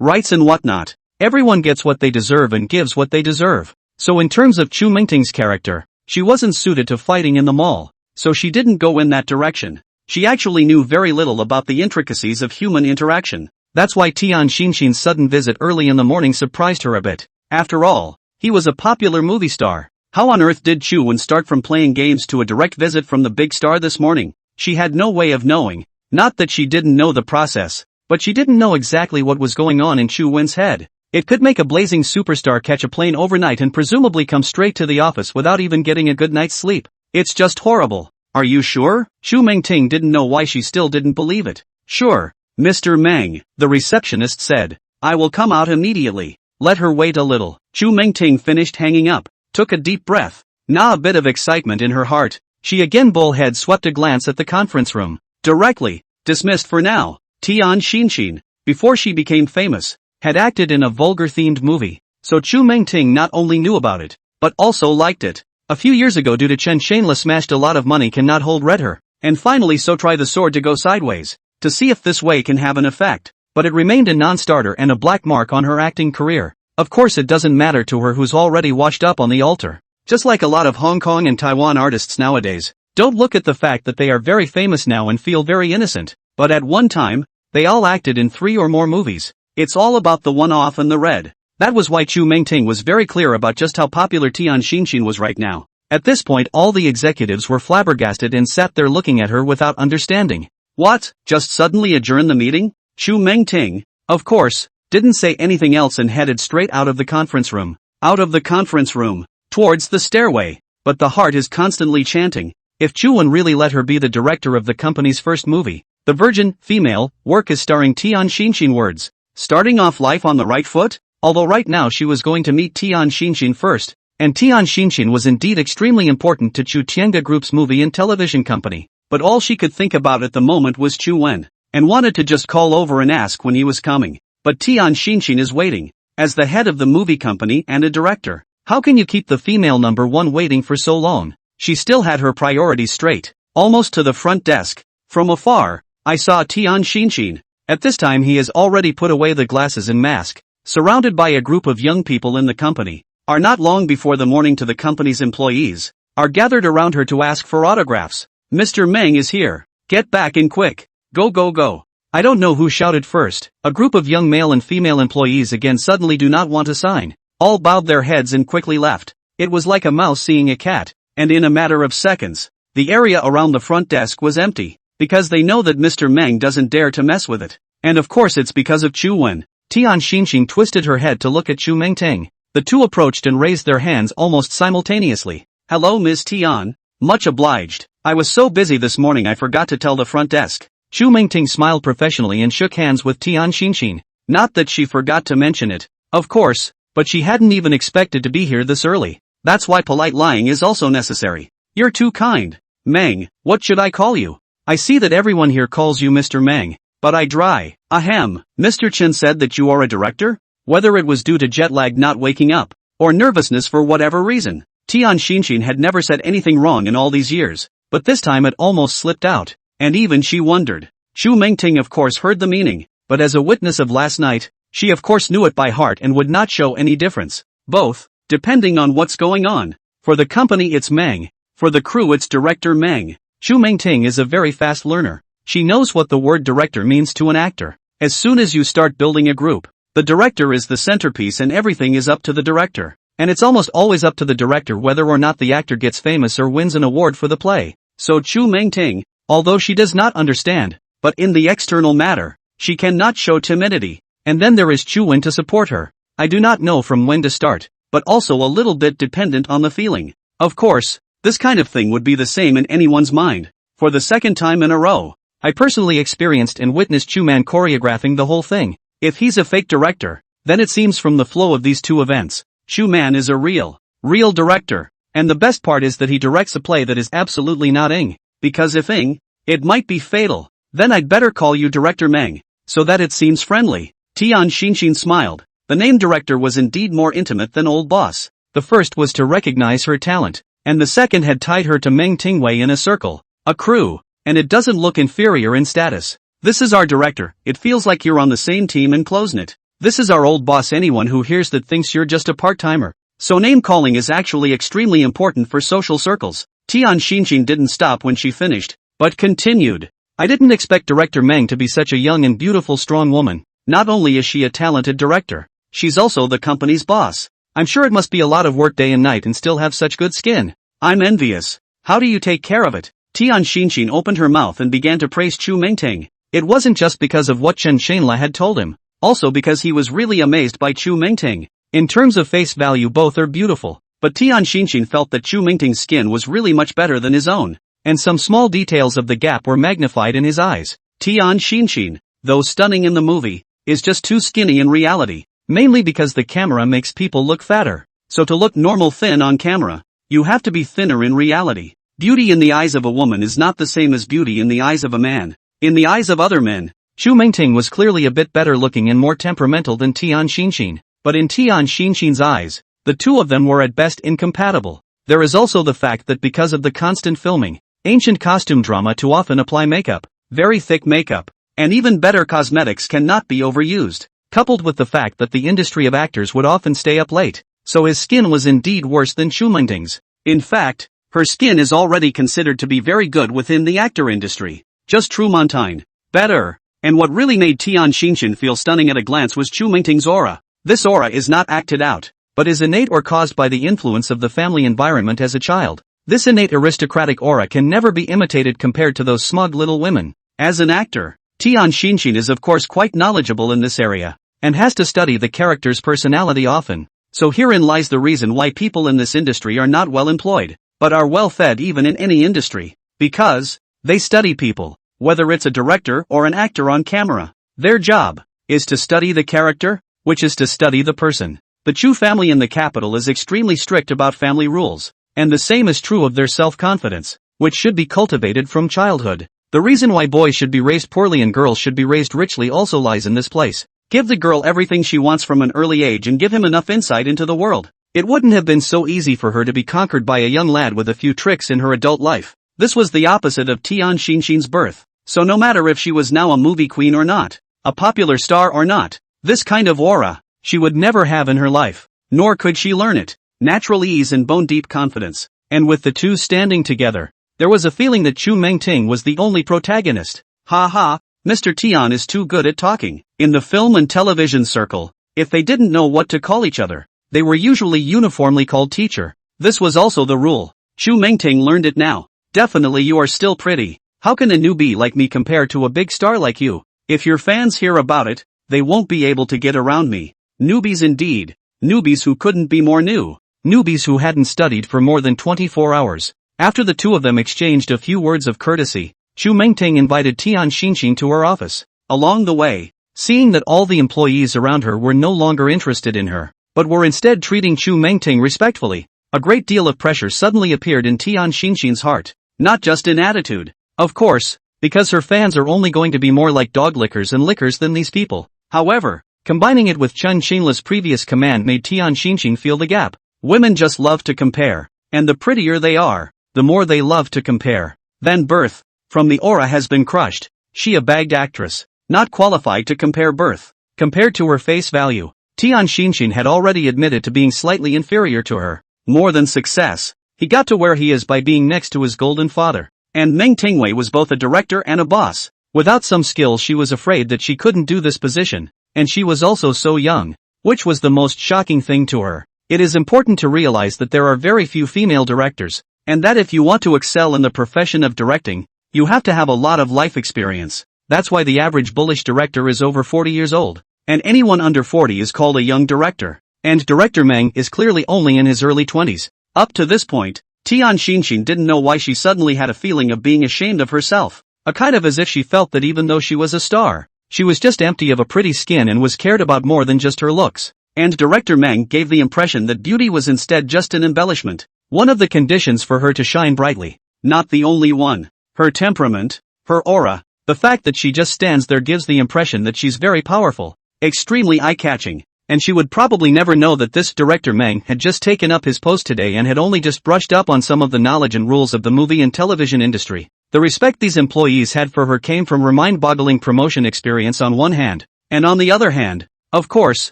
Rights and whatnot. Everyone gets what they deserve and gives what they deserve. So in terms of Chu Mingting's character, she wasn't suited to fighting in the mall, so she didn't go in that direction. She actually knew very little about the intricacies of human interaction. That's why Tian Xinshin's sudden visit early in the morning surprised her a bit. After all, he was a popular movie star. How on earth did Chu Wen start from playing games to a direct visit from the big star this morning? She had no way of knowing. Not that she didn't know the process, but she didn't know exactly what was going on in Chu Wen's head. It could make a blazing superstar catch a plane overnight and presumably come straight to the office without even getting a good night's sleep. It's just horrible. Are you sure? Chu Mingting didn't know why she still didn't believe it. Sure, Mr. Meng, the receptionist said. I will come out immediately. Let her wait a little. Chu Mingting finished hanging up, took a deep breath. Now a bit of excitement in her heart. She again bullhead swept a glance at the conference room. Directly, dismissed for now. Tian Xinshin, before she became famous, had acted in a vulgar-themed movie, so Chu Mingting not only knew about it, but also liked it. A few years ago due to Chen Shanla smashed a lot of money cannot hold read her, and finally so try the sword to go sideways, to see if this way can have an effect, but it remained a non-starter and a black mark on her acting career. Of course it doesn't matter to her who's already washed up on the altar. Just like a lot of Hong Kong and Taiwan artists nowadays, don't look at the fact that they are very famous now and feel very innocent, but at one time, they all acted in 3 or more movies. It's all about the one-off and the red. That was why Chu Mingting was very clear about just how popular Tian Xinshin was right now. At this point all the executives were flabbergasted and sat there looking at her without understanding. What? Just suddenly adjourn the meeting? Chu Mingting, of course, didn't say anything else and headed straight out of the conference room. Out of the conference room, towards the stairway. But the heart is constantly chanting. If Chu Wen really let her be the director of the company's first movie, the virgin, female, work is starring Tian Xinshin words. Starting off life on the right foot? Although right now she was going to meet Tian Xinshin first, and Tian Xinshin was indeed extremely important to Chu Tianga Group's movie and television company, but all she could think about at the moment was Chu Wen, and wanted to just call over and ask when he was coming. But Tian Xinshin is waiting. As the head of the movie company and a director, how can you keep the female number 1 waiting for so long? She still had her priorities straight, almost to the front desk. From afar, I saw Tian Xinshin. At this time he has already put away the glasses and mask, surrounded by a group of young people in the company, are not long before the morning to the company's employees, are gathered around her to ask for autographs. Mr. Meng is here. Get back in quick. Go go go. I don't know who shouted first. A group of young male and female employees again suddenly do not want to sign. All bowed their heads and quickly left. It was like a mouse seeing a cat, and in a matter of seconds, the area around the front desk was empty, because they know that Mr. Meng doesn't dare to mess with it. And of course it's because of Chu Wen. Tian Xinshin twisted her head to look at Chu Mingting. The two approached and raised their hands almost simultaneously. Hello Ms. Tian. Much obliged. I was so busy this morning I forgot to tell the front desk. Chu Mingting smiled professionally and shook hands with Tian Xinshin. Not that she forgot to mention it, of course, but she hadn't even expected to be here this early. That's why polite lying is also necessary. You're too kind. Meng, what should I call you? I see that everyone here calls you Mr. Meng, but I dry. Ahem, Mr. Chen said that you are a director? Whether it was due to jet lag not waking up, or nervousness for whatever reason, Tian Xinshin had never said anything wrong in all these years, but this time it almost slipped out, and even she wondered. Chu Mingting of course heard the meaning, but as a witness of last night, she of course knew it by heart and would not show any difference. Both, depending on what's going on. For the company it's Meng, for the crew it's Director Meng. Chu Mingting is a very fast learner. She knows what the word director means to an actor. As soon as you start building a group, The director is the centerpiece and everything is up to the director. And it's almost always up to the director whether or not the actor gets famous or wins an award for the play. So Chu Mengting, although she does not understand, but in the external matter, she cannot show timidity. And then there is Chu Wen to support her. I do not know from when to start, but also a little bit dependent on the feeling. Of course, this kind of thing would be the same in anyone's mind. For the second time in a row, I personally experienced and witnessed Chu Man choreographing the whole thing. If he's a fake director, then it seems from the flow of these two events, Chu Man is a real director. And the best part is that he directs a play that is absolutely not ing. Because if ing, it might be fatal. Then I'd better call you Director Meng, so that it seems friendly. Tian Xinxin smiled. The name director was indeed more intimate than old boss. The first was to recognize her talent, and the second had tied her to Meng Tingwei in a circle, a crew, and it doesn't look inferior in status. This is our director, it feels like you're on the same team and close-knit. This is our old boss. Anyone who hears that thinks you're just a part-timer. So name-calling is actually extremely important for social circles. Tian Xinxin didn't stop when she finished, but continued. I didn't expect Director Meng to be such a young and beautiful strong woman. Not only is she a talented director, she's also the company's boss. I'm sure it must be a lot of work day and night and still have such good skin. I'm envious. How do you take care of it? Tian Xinxin opened her mouth and began to praise Chu Mengting. It wasn't just because of what Chen Shenla had told him, also because he was really amazed by Chu Mengting. In terms of face value both are beautiful, but Tian Xinxin felt that Chu Mengting's skin was really much better than his own, and some small details of the gap were magnified in his eyes. Tian Xinxin, though stunning in the movie, is just too skinny in reality, mainly because the camera makes people look fatter. So to look normal thin on camera, you have to be thinner in reality. Beauty in the eyes of a woman is not the same as beauty in the eyes of a man. In the eyes of other men, Chu Mengting was clearly a bit better looking and more temperamental than Tian Xinxin, but in Tian Xinxin's eyes, the two of them were at best incompatible. There is also the fact that because of the constant filming, ancient costume drama too often apply makeup, very thick makeup, and even better cosmetics cannot be overused, coupled with the fact that the industry of actors would often stay up late, so his skin was indeed worse than Chu Mengting's. In fact, her skin is already considered to be very good within the actor industry. Just True Montaigne. Better. And what really made Tian Xinxin feel stunning at a glance was Chu Mengting's aura. This aura is not acted out, but is innate or caused by the influence of the family environment as a child. This innate aristocratic aura can never be imitated compared to those smug little women. As an actor, Tian Xinxin is of course quite knowledgeable in this area, and has to study the character's personality often. So herein lies the reason why people in this industry are not well employed, but are well fed even in any industry. Because they study people, whether it's a director or an actor on camera. Their job is to study the character, which is to study the person. The Chu family in the capital is extremely strict about family rules, and the same is true of their self-confidence, which should be cultivated from childhood. The reason why boys should be raised poorly and girls should be raised richly also lies in this place. Give the girl everything she wants from an early age and give him enough insight into the world. It wouldn't have been so easy for her to be conquered by a young lad with a few tricks in her adult life. This was the opposite of Tian Xinxin's birth. So no matter if she was now a movie queen or not, a popular star or not, this kind of aura, she would never have in her life, nor could she learn it. Natural ease and bone-deep confidence, and with the two standing together, there was a feeling that Chu Mengting was the only protagonist. Ha ha, Mr. Tian is too good at talking. In the film and television circle, if they didn't know what to call each other, they were usually uniformly called teacher. This was also the rule. Chu Mengting learned it now. Definitely you are still pretty. How can a newbie like me compare to a big star like you? If your fans hear about it, they won't be able to get around me. Newbies indeed. Newbies who couldn't be more new. Newbies who hadn't studied for more than 24 hours. After the two of them exchanged a few words of courtesy, Chu Mengting invited Tian Xinxin to her office. Along the way, seeing that all the employees around her were no longer interested in her, but were instead treating Chu Mengting respectfully, a great deal of pressure suddenly appeared in Tian Xinxin's heart. Not just in attitude. Of course, because her fans are only going to be more like dog lickers and lickers than these people. However, combining it with Chen Shenla's previous command made Tian Xinxin feel the gap. Women just love to compare, and the prettier they are, the more they love to compare. Then birth, from the aura has been crushed. She a bagged actress, not qualified to compare birth. Compared to her face value, Tian Xinxin had already admitted to being slightly inferior to her. More than success, he got to where he is by being next to his golden father. And Meng Tingwei was both a director and a boss. Without some skills she was afraid that she couldn't do this position. and she was also so young. Which was the most shocking thing to her. It is important to realize that there are very few female directors, and that if you want to excel in the profession of directing, you have to have a lot of life experience. That's why the average bullish director is over 40 years old, and anyone under 40 is called a young director. And director Meng is clearly only in his early 20s. Up to this point, Tian Xinxin didn't know why she suddenly had a feeling of being ashamed of herself. A kind of as if she felt that even though she was a star, she was just empty of a pretty skin and was cared about more than just her looks. And director Meng gave the impression that beauty was instead just an embellishment, one of the conditions for her to shine brightly. Not the only one. Her temperament, her aura, the fact that she just stands there gives the impression that she's very powerful, extremely eye-catching, and she would probably never know that this director Meng had just taken up his post today and had only just brushed up on some of the knowledge and rules of the movie and television industry. The respect these employees had for her came from her mind-boggling promotion experience on one hand, and on the other hand, of course,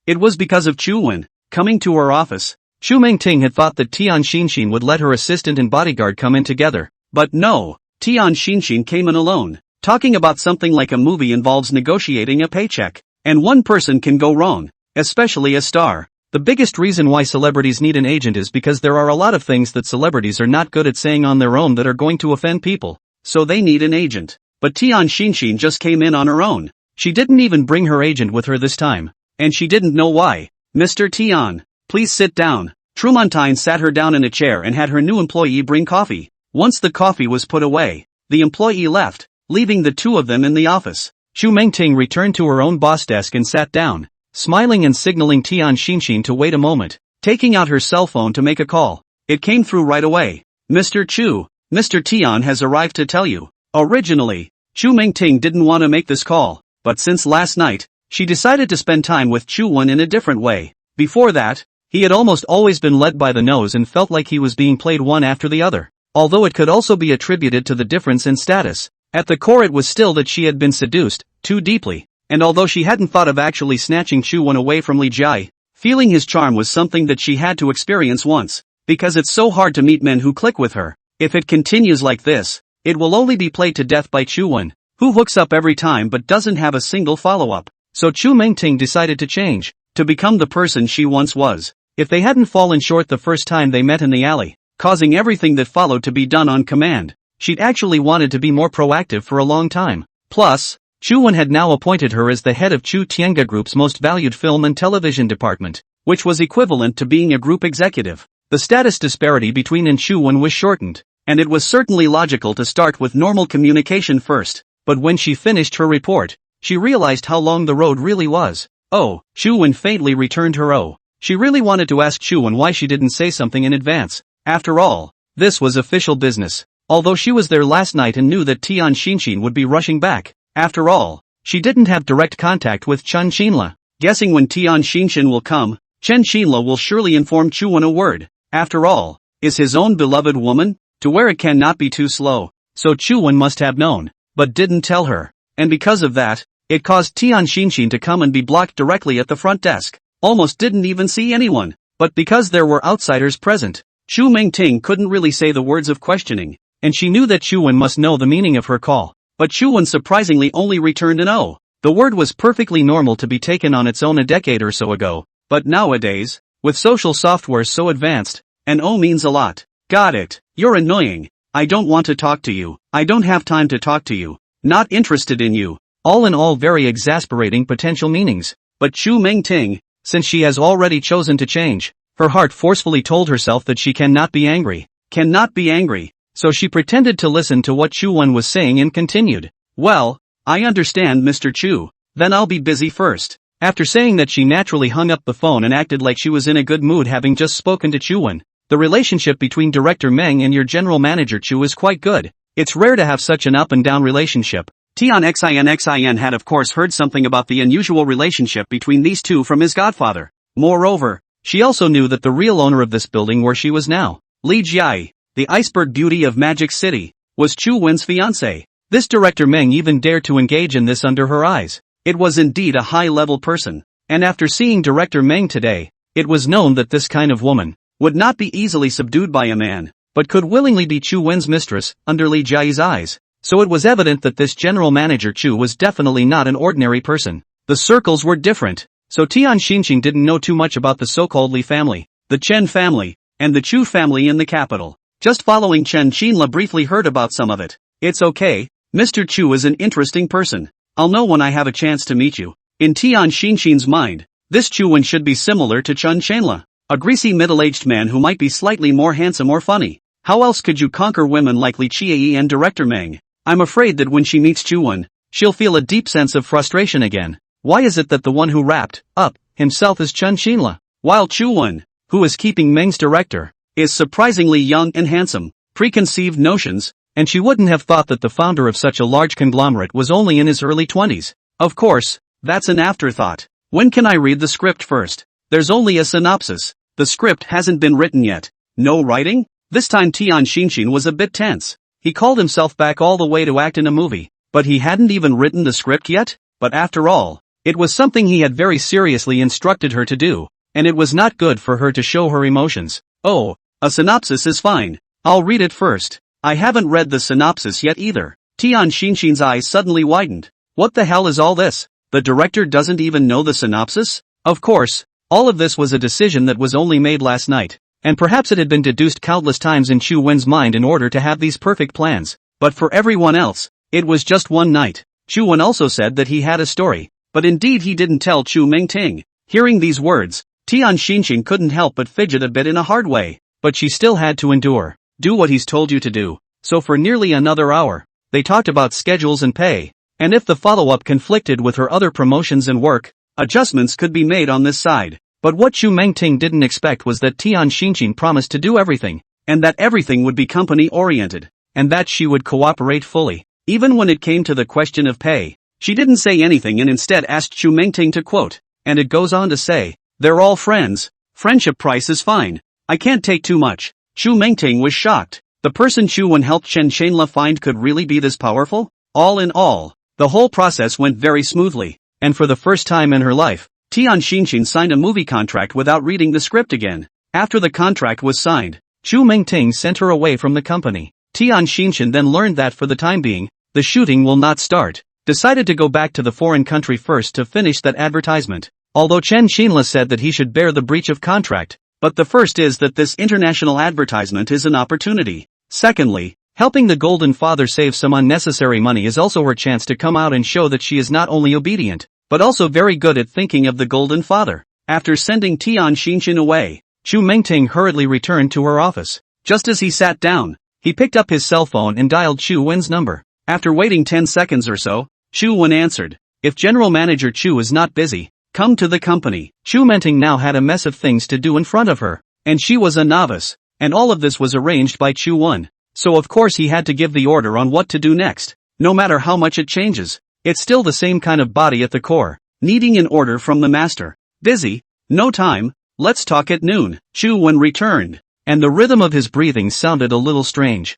it was because of Chu Wen. Coming to her office, Chu Mengting had thought that Tian Xinxin would let her assistant and bodyguard come in together, but no, Tian Xinxin came in alone, talking about something like a movie involves negotiating a paycheck, and one person can go wrong, especially a star. The biggest reason why celebrities need an agent is because there are a lot of things that celebrities are not good at saying on their own that are going to offend people. So they need an agent. But Tian Xinxin just came in on her own. She didn't even bring her agent with her this time. And she didn't know why. Mr. Tian, please sit down. Trumontine sat her down in a chair and had her new employee bring coffee. Once the coffee was put away, the employee left, leaving the two of them in the office. Chu Mengting returned to her own boss desk and sat down, smiling and signaling Tian Xinxin to wait a moment, taking out her cell phone to make a call. It came through right away. Mr. Chu, Mr. Tian has arrived to tell you. Originally, Chu Mengting didn't want to make this call, but since last night, she decided to spend time with Chu Wen in a different way. Before that, he had almost always been led by the nose and felt like he was being played one after the other. Although it could also be attributed to the difference in status, at the core it was still that she had been seduced, too deeply, and although she hadn't thought of actually snatching Chu Wen away from Li Jia, feeling his charm was something that she had to experience once, because it's so hard to meet men who click with her. If it continues like this, it will only be played to death by Chu Wen, who hooks up every time but doesn't have a single follow-up. So Chu Mengting decided to change, to become the person she once was. If they hadn't fallen short the first time they met in the alley, causing everything that followed to be done on command, she'd actually wanted to be more proactive for a long time. Plus, Chu Wen had now appointed her as the head of Chu Tiange Group's most valued film and television department, which was equivalent to being a group executive. The status disparity between and Chu Wen was shortened, and it was certainly logical to start with normal communication first, but when she finished her report, she realized how long the road really was. Oh, Chu Wen faintly returned her oh. She really wanted to ask Chu Wen why she didn't say something in advance. After all, this was official business. Although she was there last night and knew that Tian Xinxin would be rushing back, after all, she didn't have direct contact with Chen Xinla. Guessing when Tian Xinxin will come, Chen Xinla will surely inform Chu Wen a word. After all, is his own beloved woman, to where it cannot be too slow. So Chu Wen must have known, but didn't tell her. And because of that, it caused Tian Xinxin to come and be blocked directly at the front desk. Almost didn't even see anyone. But because there were outsiders present, Chu Mengting couldn't really say the words of questioning, and she knew that Chu Wen must know the meaning of her call. But Chu Wen surprisingly only returned an oh. The word was perfectly normal to be taken on its own a decade or so ago, but nowadays, with social software so advanced, an oh means a lot. Got it. You're annoying. I don't want to talk to you. I don't have time to talk to you. Not interested in you. All in all very exasperating potential meanings. But Chu Mengting, since she has already chosen to change, her heart forcefully told herself that she cannot be angry. Cannot be angry. So she pretended to listen to what Chu Wen was saying and continued. Well, I understand Mr. Chu. Then I'll be busy first. After saying that, she naturally hung up the phone and acted like she was in a good mood having just spoken to Chu Wen. The relationship between Director Meng and your general manager Chu is quite good. It's rare to have such an up and down relationship. Tian Xin had of course heard something about the unusual relationship between these two from his godfather. Moreover, she also knew that the real owner of this building where she was now, Li Jia, the iceberg beauty of Magic City, was Chu Wen's fiancé. This Director Meng even dared to engage in this under her eyes. It was indeed a high-level person. And after seeing Director Meng today, it was known that this kind of woman would not be easily subdued by a man, but could willingly be Chu Wen's mistress, under Li Jia's eyes. So it was evident that this general manager Chu was definitely not an ordinary person. The circles were different, so Tian Xinxing didn't know too much about the so-called Li family, the Chen family, and the Chu family in the capital. Just following Chen Qinla briefly heard about some of it. It's okay, Mr. Chu is an interesting person. I'll know when I have a chance to meet you. In Tian Xinxing's mind, this Chuan should be similar to Chen Qinla, a greasy middle-aged man who might be slightly more handsome or funny. How else could you conquer women like Li Qiyi and Director Meng? I'm afraid that when she meets Chuan, she'll feel a deep sense of frustration again. Why is it that the one who wrapped up himself is Chen Qinla, while Chuan, who is keeping Meng's director, is surprisingly young and handsome? Preconceived notions, and she wouldn't have thought that the founder of such a large conglomerate was only in his early 20s. Of course, that's an afterthought. When can I read the script first? There's only a synopsis. The script hasn't been written yet. No writing? This time Tian Xinxing was a bit tense. He called himself back all the way to act in a movie, but he hadn't even written the script yet? But after all, it was something he had very seriously instructed her to do, and it was not good for her to show her emotions. Oh, a synopsis is fine. I'll read it first. I haven't read the synopsis yet either. Tian Xinxing's eyes suddenly widened. What the hell is all this? The director doesn't even know the synopsis? Of course, all of this was a decision that was only made last night, and perhaps it had been deduced countless times in Chu Wen's mind in order to have these perfect plans. But for everyone else, it was just one night. Chu Wen also said that he had a story, but indeed he didn't tell Chu Mengting. Hearing these words, Tian Xinxing couldn't help but fidget a bit in a hard way, but she still had to endure. Do what he's told you to do. So for nearly another hour, they talked about schedules and pay, and if the follow-up conflicted with her other promotions and work, adjustments could be made on this side. But what Chu Mengting didn't expect was that Tian Xinxing promised to do everything, and that everything would be company-oriented, and that she would cooperate fully. Even when it came to the question of pay, she didn't say anything and instead asked Chu Mengting to quote, and it goes on to say, "They're all friends. Friendship price is fine. I can't take too much." Chu Mengting was shocked. The person Chu Wen helped Chen Qinla find could really be this powerful? All in all, the whole process went very smoothly, and for the first time in her life, Tian Xinxing signed a movie contract without reading the script again. After the contract was signed, Chu Mengting sent her away from the company. Tian Xinxing then learned that for the time being, the shooting will not start, decided to go back to the foreign country first to finish that advertisement. Although Chen Qinla said that he should bear the breach of contract, but the first is that this international advertisement is an opportunity. Secondly, helping the Golden Father save some unnecessary money is also her chance to come out and show that she is not only obedient, but also very good at thinking of the Golden Father. After sending Tian Xinxin away, Chu Mengting hurriedly returned to her office. Just as he sat down, he picked up his cell phone and dialed Chu Wen's number. After waiting 10 seconds or so, Chu Wen answered. "If General Manager Chu is not busy, come to the company." Chu Mengting now had a mess of things to do in front of her, and she was a novice, and all of this was arranged by Chu Wen. So of course he had to give the order on what to do next. No matter how much it changes, it's still the same kind of body at the core, needing an order from the master. Busy? No time, let's talk at noon. Chu Wen returned, and the rhythm of his breathing sounded a little strange.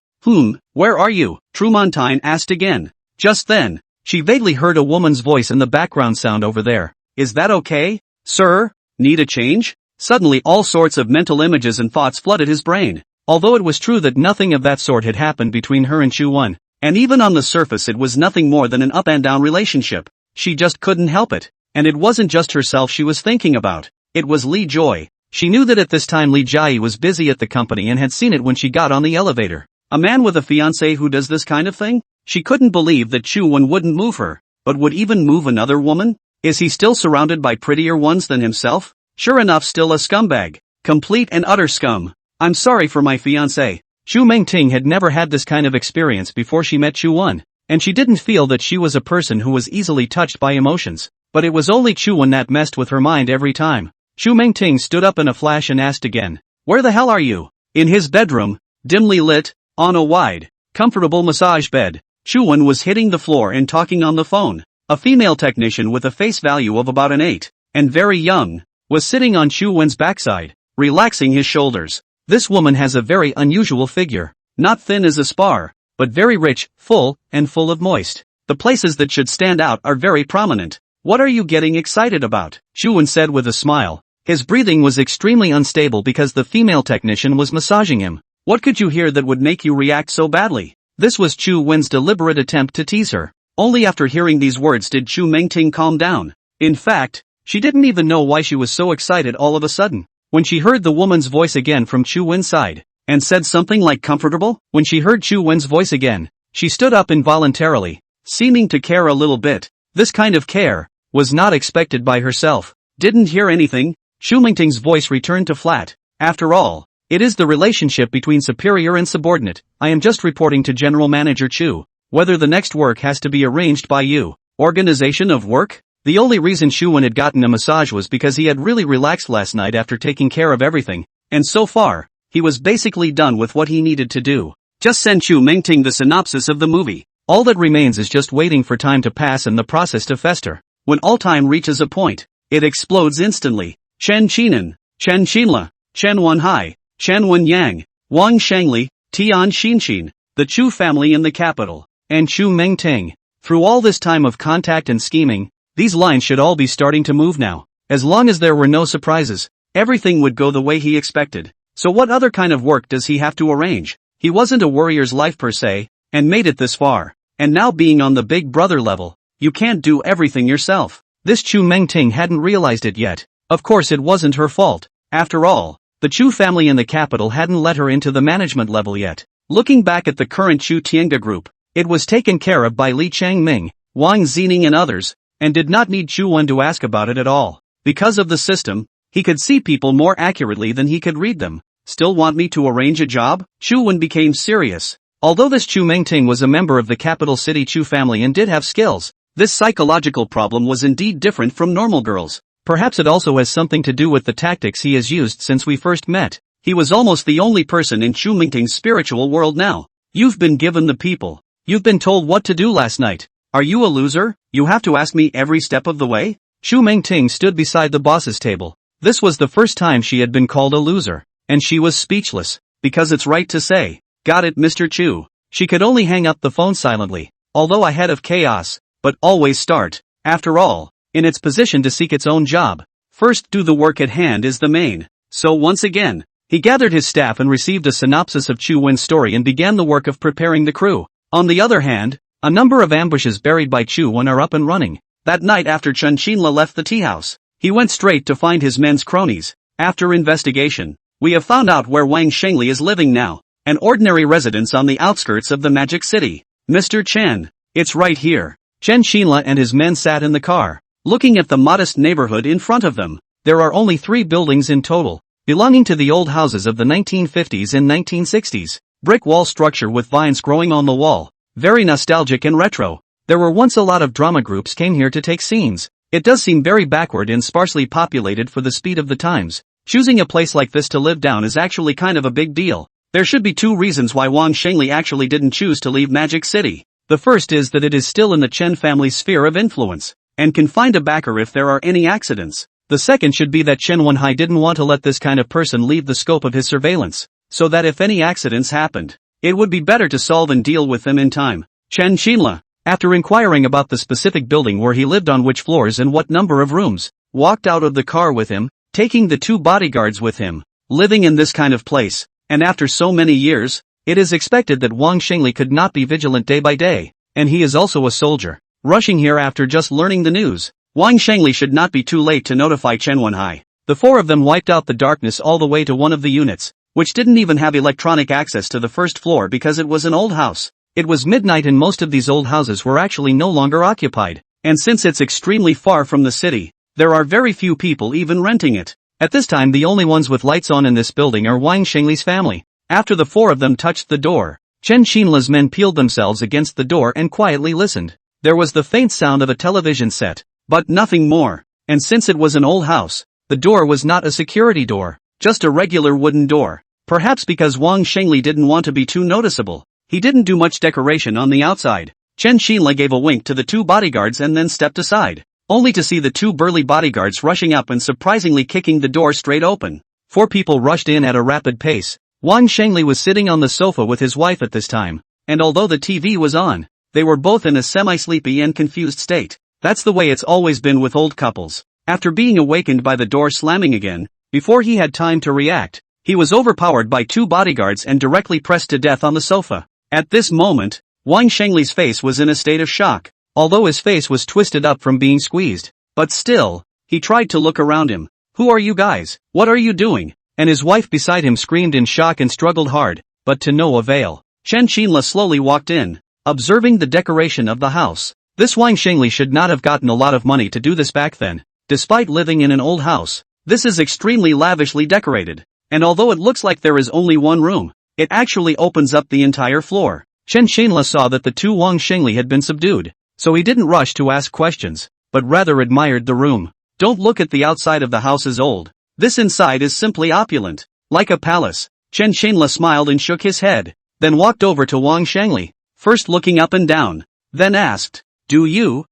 Where are you? Trumontine asked again. Just then, she vaguely heard a woman's voice in the background sound over there. Is that okay, sir? Need a change? Suddenly all sorts of mental images and thoughts flooded his brain. Although it was true that nothing of that sort had happened between her and Chu Wen, and even on the surface it was nothing more than an up and down relationship, she just couldn't help it. And it wasn't just herself she was thinking about. It was Li Joy. She knew that at this time Li Jiayi was busy at the company and had seen it when she got on the elevator. A man with a fiancé who does this kind of thing? She couldn't believe that Chu Wen wouldn't move her, but would even move another woman? Is he still surrounded by prettier ones than himself? Sure enough, still a scumbag. Complete and utter scum. I'm sorry for my fiancé. Chu Mengting had never had this kind of experience before she met Chu Wen, and she didn't feel that she was a person who was easily touched by emotions. But it was only Chu Wen that messed with her mind every time. Chu Mengting stood up in a flash and asked again, "Where the hell are you?" In his bedroom, dimly lit, on a wide, comfortable massage bed, Chu Wen was hitting the floor and talking on the phone. A female technician with a face value of about an 8, and very young, was sitting on Chu Wen's backside, relaxing his shoulders. This woman has a very unusual figure, not thin as a spar, but very rich, full, and full of moist. The places that should stand out are very prominent. What are you getting excited about? Chu Wen said with a smile. His breathing was extremely unstable because the female technician was massaging him. What could you hear that would make you react so badly? This was Chu Wen's deliberate attempt to tease her. Only after hearing these words did Chu Mengting calm down. In fact, she didn't even know why she was so excited all of a sudden. When she heard the woman's voice again from Chu Wen's side, and said something like comfortable, when she heard Chu Wen's voice again, she stood up involuntarily, seeming to care a little bit. This kind of care was not expected by herself. Didn't hear anything. Chu Mingting's voice returned to flat. After all, it is the relationship between superior and subordinate. I am just reporting to General Manager Chu, whether the next work has to be arranged by you. Organization of work? The only reason Chu Wen had gotten a massage was because he had really relaxed last night after taking care of everything, and so far, he was basically done with what he needed to do. Just send Chu Mingting the synopsis of the movie. All that remains is just waiting for time to pass and the process to fester. When all time reaches a point, it explodes instantly. Chen Qinan, Chen Xinla, Chen Wenhai, Chen Wenyang, Wang Shengli, Tian Xinxin, the Chu family in the capital, and Chu Mingting. Through all this time of contact and scheming, these lines should all be starting to move now. As long as there were no surprises, everything would go the way he expected. So what other kind of work does he have to arrange? He wasn't a warrior's life per se, and made it this far. And now being on the big brother level, you can't do everything yourself. This Chu Mingting hadn't realized it yet. Of course it wasn't her fault. After all, the Chu family in the capital hadn't let her into the management level yet. Looking back at the current Chu Tiange group, it was taken care of by Li Changming, Wang Zining and others, and did not need Chu Wen to ask about it at all. Because of the system, he could see people more accurately than he could read them. Still want me to arrange a job? Chu Wen became serious. Although this Chu Mingting was a member of the capital city Chu family and did have skills, this psychological problem was indeed different from normal girls. Perhaps it also has something to do with the tactics he has used since we first met. He was almost the only person in Chu Mingting's spiritual world now. You've been given the people. You've been told what to do last night. Are you a loser? You have to ask me every step of the way? Chu Mingting stood beside the boss's table. This was the first time she had been called a loser, and she was speechless, because it's right to say, got it Mr. Chu. She could only hang up the phone silently, although ahead of chaos, but always start. After all, in its position to seek its own job, first do the work at hand is the main. So once again, he gathered his staff and received a synopsis of Chu Wen's story and began the work of preparing the crew. On the other hand, a number of ambushes buried by Chu Wen are up and running. That night after Chen Xinla left the tea house, he went straight to find his men's cronies. After investigation, we have found out where Wang Shengli is living now, an ordinary residence on the outskirts of the magic city. Mr. Chen, it's right here. Chen Xinla and his men sat in the car, looking at the modest neighborhood in front of them. There are only 3 buildings in total, belonging to the old houses of the 1950s and 1960s. Brick wall structure with vines growing on the wall. Very nostalgic and retro. There were once a lot of drama groups came here to take scenes. It does seem very backward and sparsely populated for the speed of the times. Choosing a place like this to live down is actually kind of a big deal. There should be 2 reasons why Wang Shengli actually didn't choose to leave Magic City. The first is that it is still in the Chen family's sphere of influence, and can find a backer if there are any accidents. The second should be that Chen Wenhai didn't want to let this kind of person leave the scope of his surveillance, so that if any accidents happened, it would be better to solve and deal with them in time. Chen Xinla, after inquiring about the specific building where he lived on which floors and what number of rooms, walked out of the car with him, taking the 2 bodyguards with him. Living in this kind of place, and after so many years, it is expected that Wang Shengli could not be vigilant day by day, and he is also a soldier. Rushing here after just learning the news, Wang Shengli should not be too late to notify Chen Wenhai. The 4 of them wiped out the darkness all the way to one of the units, which didn't even have electronic access to the first floor because it was an old house. It was midnight and most of these old houses were actually no longer occupied, and since it's extremely far from the city, there are very few people even renting it. At this time the only ones with lights on in this building are Wang Shengli's family. After the 4 of them touched the door, Chen Xinla's men peeled themselves against the door and quietly listened. There was the faint sound of a television set, but nothing more, and since it was an old house, the door was not a security door, just a regular wooden door. Perhaps because Wang Shengli didn't want to be too noticeable, he didn't do much decoration on the outside. Chen Xinla gave a wink to the 2 bodyguards and then stepped aside, only to see the 2 burly bodyguards rushing up and surprisingly kicking the door straight open. 4 people rushed in at a rapid pace. Wang Shengli was sitting on the sofa with his wife at this time, and although the TV was on, they were both in a semi-sleepy and confused state. That's the way it's always been with old couples. After being awakened by the door slamming again, before he had time to react, he was overpowered by 2 bodyguards and directly pressed to death on the sofa. At this moment, Wang Shengli's face was in a state of shock. Although his face was twisted up from being squeezed, But still, he tried to look around him. Who are you guys? What are you doing? And his wife beside him screamed in shock and struggled hard, but to no avail. Chen Qinla slowly walked in, observing the decoration of the house. This Wang Shengli should not have gotten a lot of money to do this back then. Despite living in an old house, this is extremely lavishly decorated. And although it looks like there is only one room, it actually opens up the entire floor. Chen Qinla saw that the two Wang Shengli had been subdued, so he didn't rush to ask questions, but rather admired the room. Don't look at the outside of the house as old. This inside is simply opulent, like a palace. Chen Qinla smiled and shook his head, then walked over to Wang Shengli, first looking up and down, then asked, "Do you,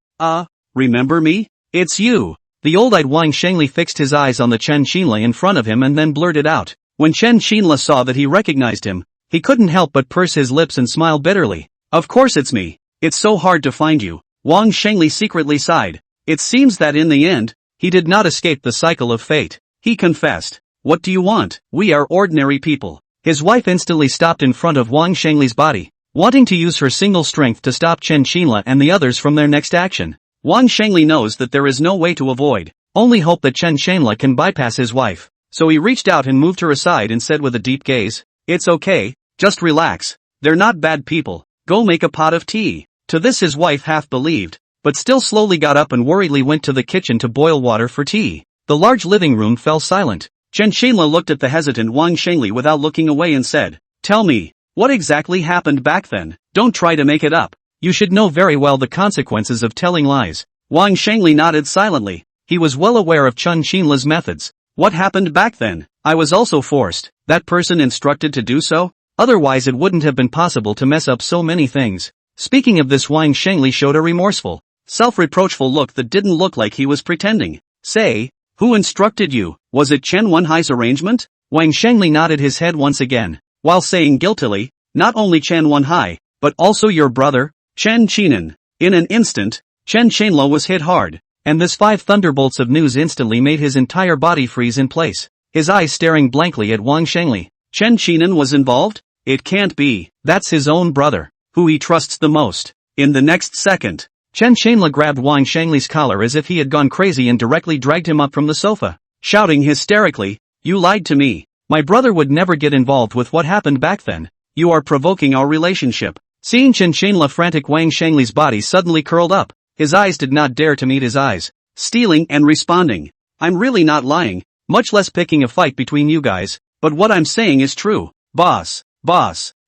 remember me? It's you." The old-eyed Wang Shengli fixed his eyes on the Chen Qinla in front of him and then blurted out. When Chen Qinla saw that he recognized him, he couldn't help but purse his lips and smile bitterly. "Of course it's me. It's so hard to find you." Wang Shengli secretly sighed. It seems that in the end, he did not escape the cycle of fate. He confessed, "What do you want? We are ordinary people." His wife instantly stopped in front of Wang Shengli's body, wanting to use her single strength to stop Chen Qinla and the others from their next action. Wang Shengli knows that there is no way to avoid, only hope that Chen Qinla can bypass his wife. So he reached out and moved her aside and said with a deep gaze, "It's okay, just relax. They're not bad people. Go make a pot of tea." To this his wife half believed, but still slowly got up and worriedly went to the kitchen to boil water for tea. The large living room fell silent. Chen Qinla looked at the hesitant Wang Shengli without looking away and said, "Tell me, what exactly happened back then? Don't try to make it up. You should know very well the consequences of telling lies." Wang Shengli nodded silently. He was well aware of Chen Qinla's methods. "What happened back then? I was also forced. That person instructed to do so? Otherwise it wouldn't have been possible to mess up so many things." Speaking of this, Wang Shengli showed a remorseful, self-reproachful look that didn't look like he was pretending. "Say, who instructed you? Was it Chen Wenhai's arrangement?" Wang Shengli nodded his head once again, while saying guiltily, "Not only Chen Wenhai, but also your brother, Chen Qinan." In an instant, Chen Qinla was hit hard, and this 5 thunderbolts of news instantly made his entire body freeze in place, his eyes staring blankly at Wang Shengli. Chen Qinan was involved? It can't be. That's his own brother, who he trusts the most. In the next second, Chen Qinla grabbed Wang Shengli's collar as if he had gone crazy and directly dragged him up from the sofa, shouting hysterically, "You lied to me. My brother would never get involved with what happened back then. You are provoking our relationship." Seeing Chen Qinla frantic, Wang Shengli's body suddenly curled up. His eyes did not dare to meet his eyes, stealing and responding, "I'm really not lying, much less picking a fight between you guys, but what I'm saying is true. Boss.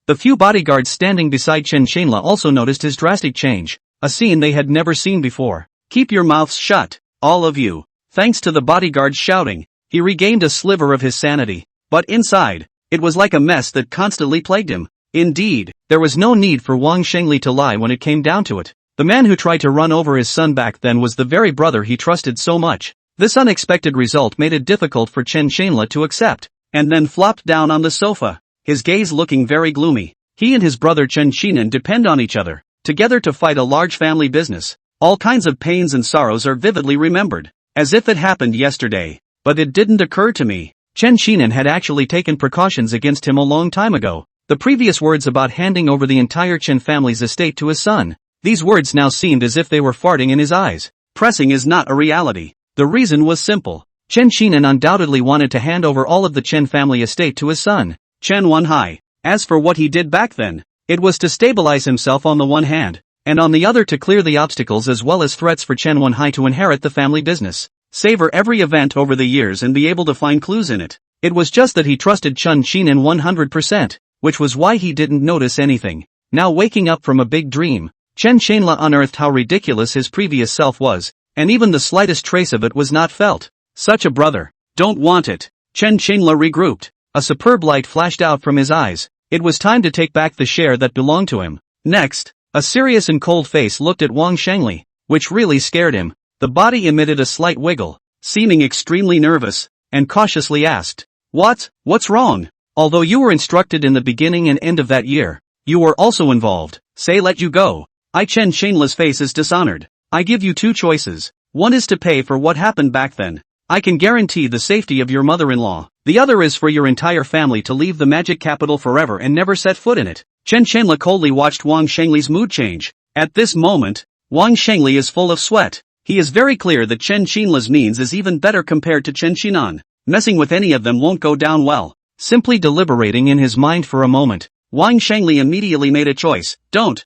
The few bodyguards standing beside Chen Qinla also noticed his drastic change, a scene they had never seen before. "Keep your mouths shut, all of you." Thanks to the bodyguards shouting, he regained a sliver of his sanity, but inside, it was like a mess that constantly plagued him. Indeed, there was no need for Wang Shengli to lie when it came down to it. The man who tried to run over his son back then was the very brother he trusted so much. This unexpected result made it difficult for Chen Qinla to accept, and then flopped down on the sofa, his gaze looking very gloomy. He and his brother Chen Qinan depend on each other, together to fight a large family business. All kinds of pains and sorrows are vividly remembered, as if it happened yesterday. But it didn't occur to me. Chen Qinan had actually taken precautions against him a long time ago. The previous words about handing over the entire Chen family's estate to his son. These words now seemed as if they were farting in his eyes. Pressing is not a reality. The reason was simple. Chen Qinan undoubtedly wanted to hand over all of the Chen family estate to his son, Chen Wenhai. As for what he did back then, it was to stabilize himself on the one hand, and on the other to clear the obstacles as well as threats for Chen Wenhai to inherit the family business, savor every event over the years and be able to find clues in it. It was just that he trusted Chen Qinan 100%, which was why he didn't notice anything. Now waking up from a big dream, Chen Qinla unearthed how ridiculous his previous self was, and even the slightest trace of it was not felt. Such a brother. Don't want it. Chen Qinla regrouped. A superb light flashed out from his eyes. It was time to take back the share that belonged to him. Next, a serious and cold face looked at Wang Shengli, which really scared him. The body emitted a slight wiggle, seeming extremely nervous, and cautiously asked, What's wrong? Although you were instructed in the beginning and end of that year, you were also involved. Say let you go. Chen Qinla's face is dishonored. I give you 2 choices. One is to pay for what happened back then. I can guarantee the safety of your mother-in-law. The other is for your entire family to leave the magic capital forever and never set foot in it. Chen Qinla coldly watched Wang Shengli's mood change. At this moment, Wang Shengli is full of sweat. He is very clear that Chen Qinla's means is even better compared to Chen Qinan. Messing with any of them won't go down well. Simply deliberating in his mind for a moment, Wang Shengli immediately made a choice. Don't.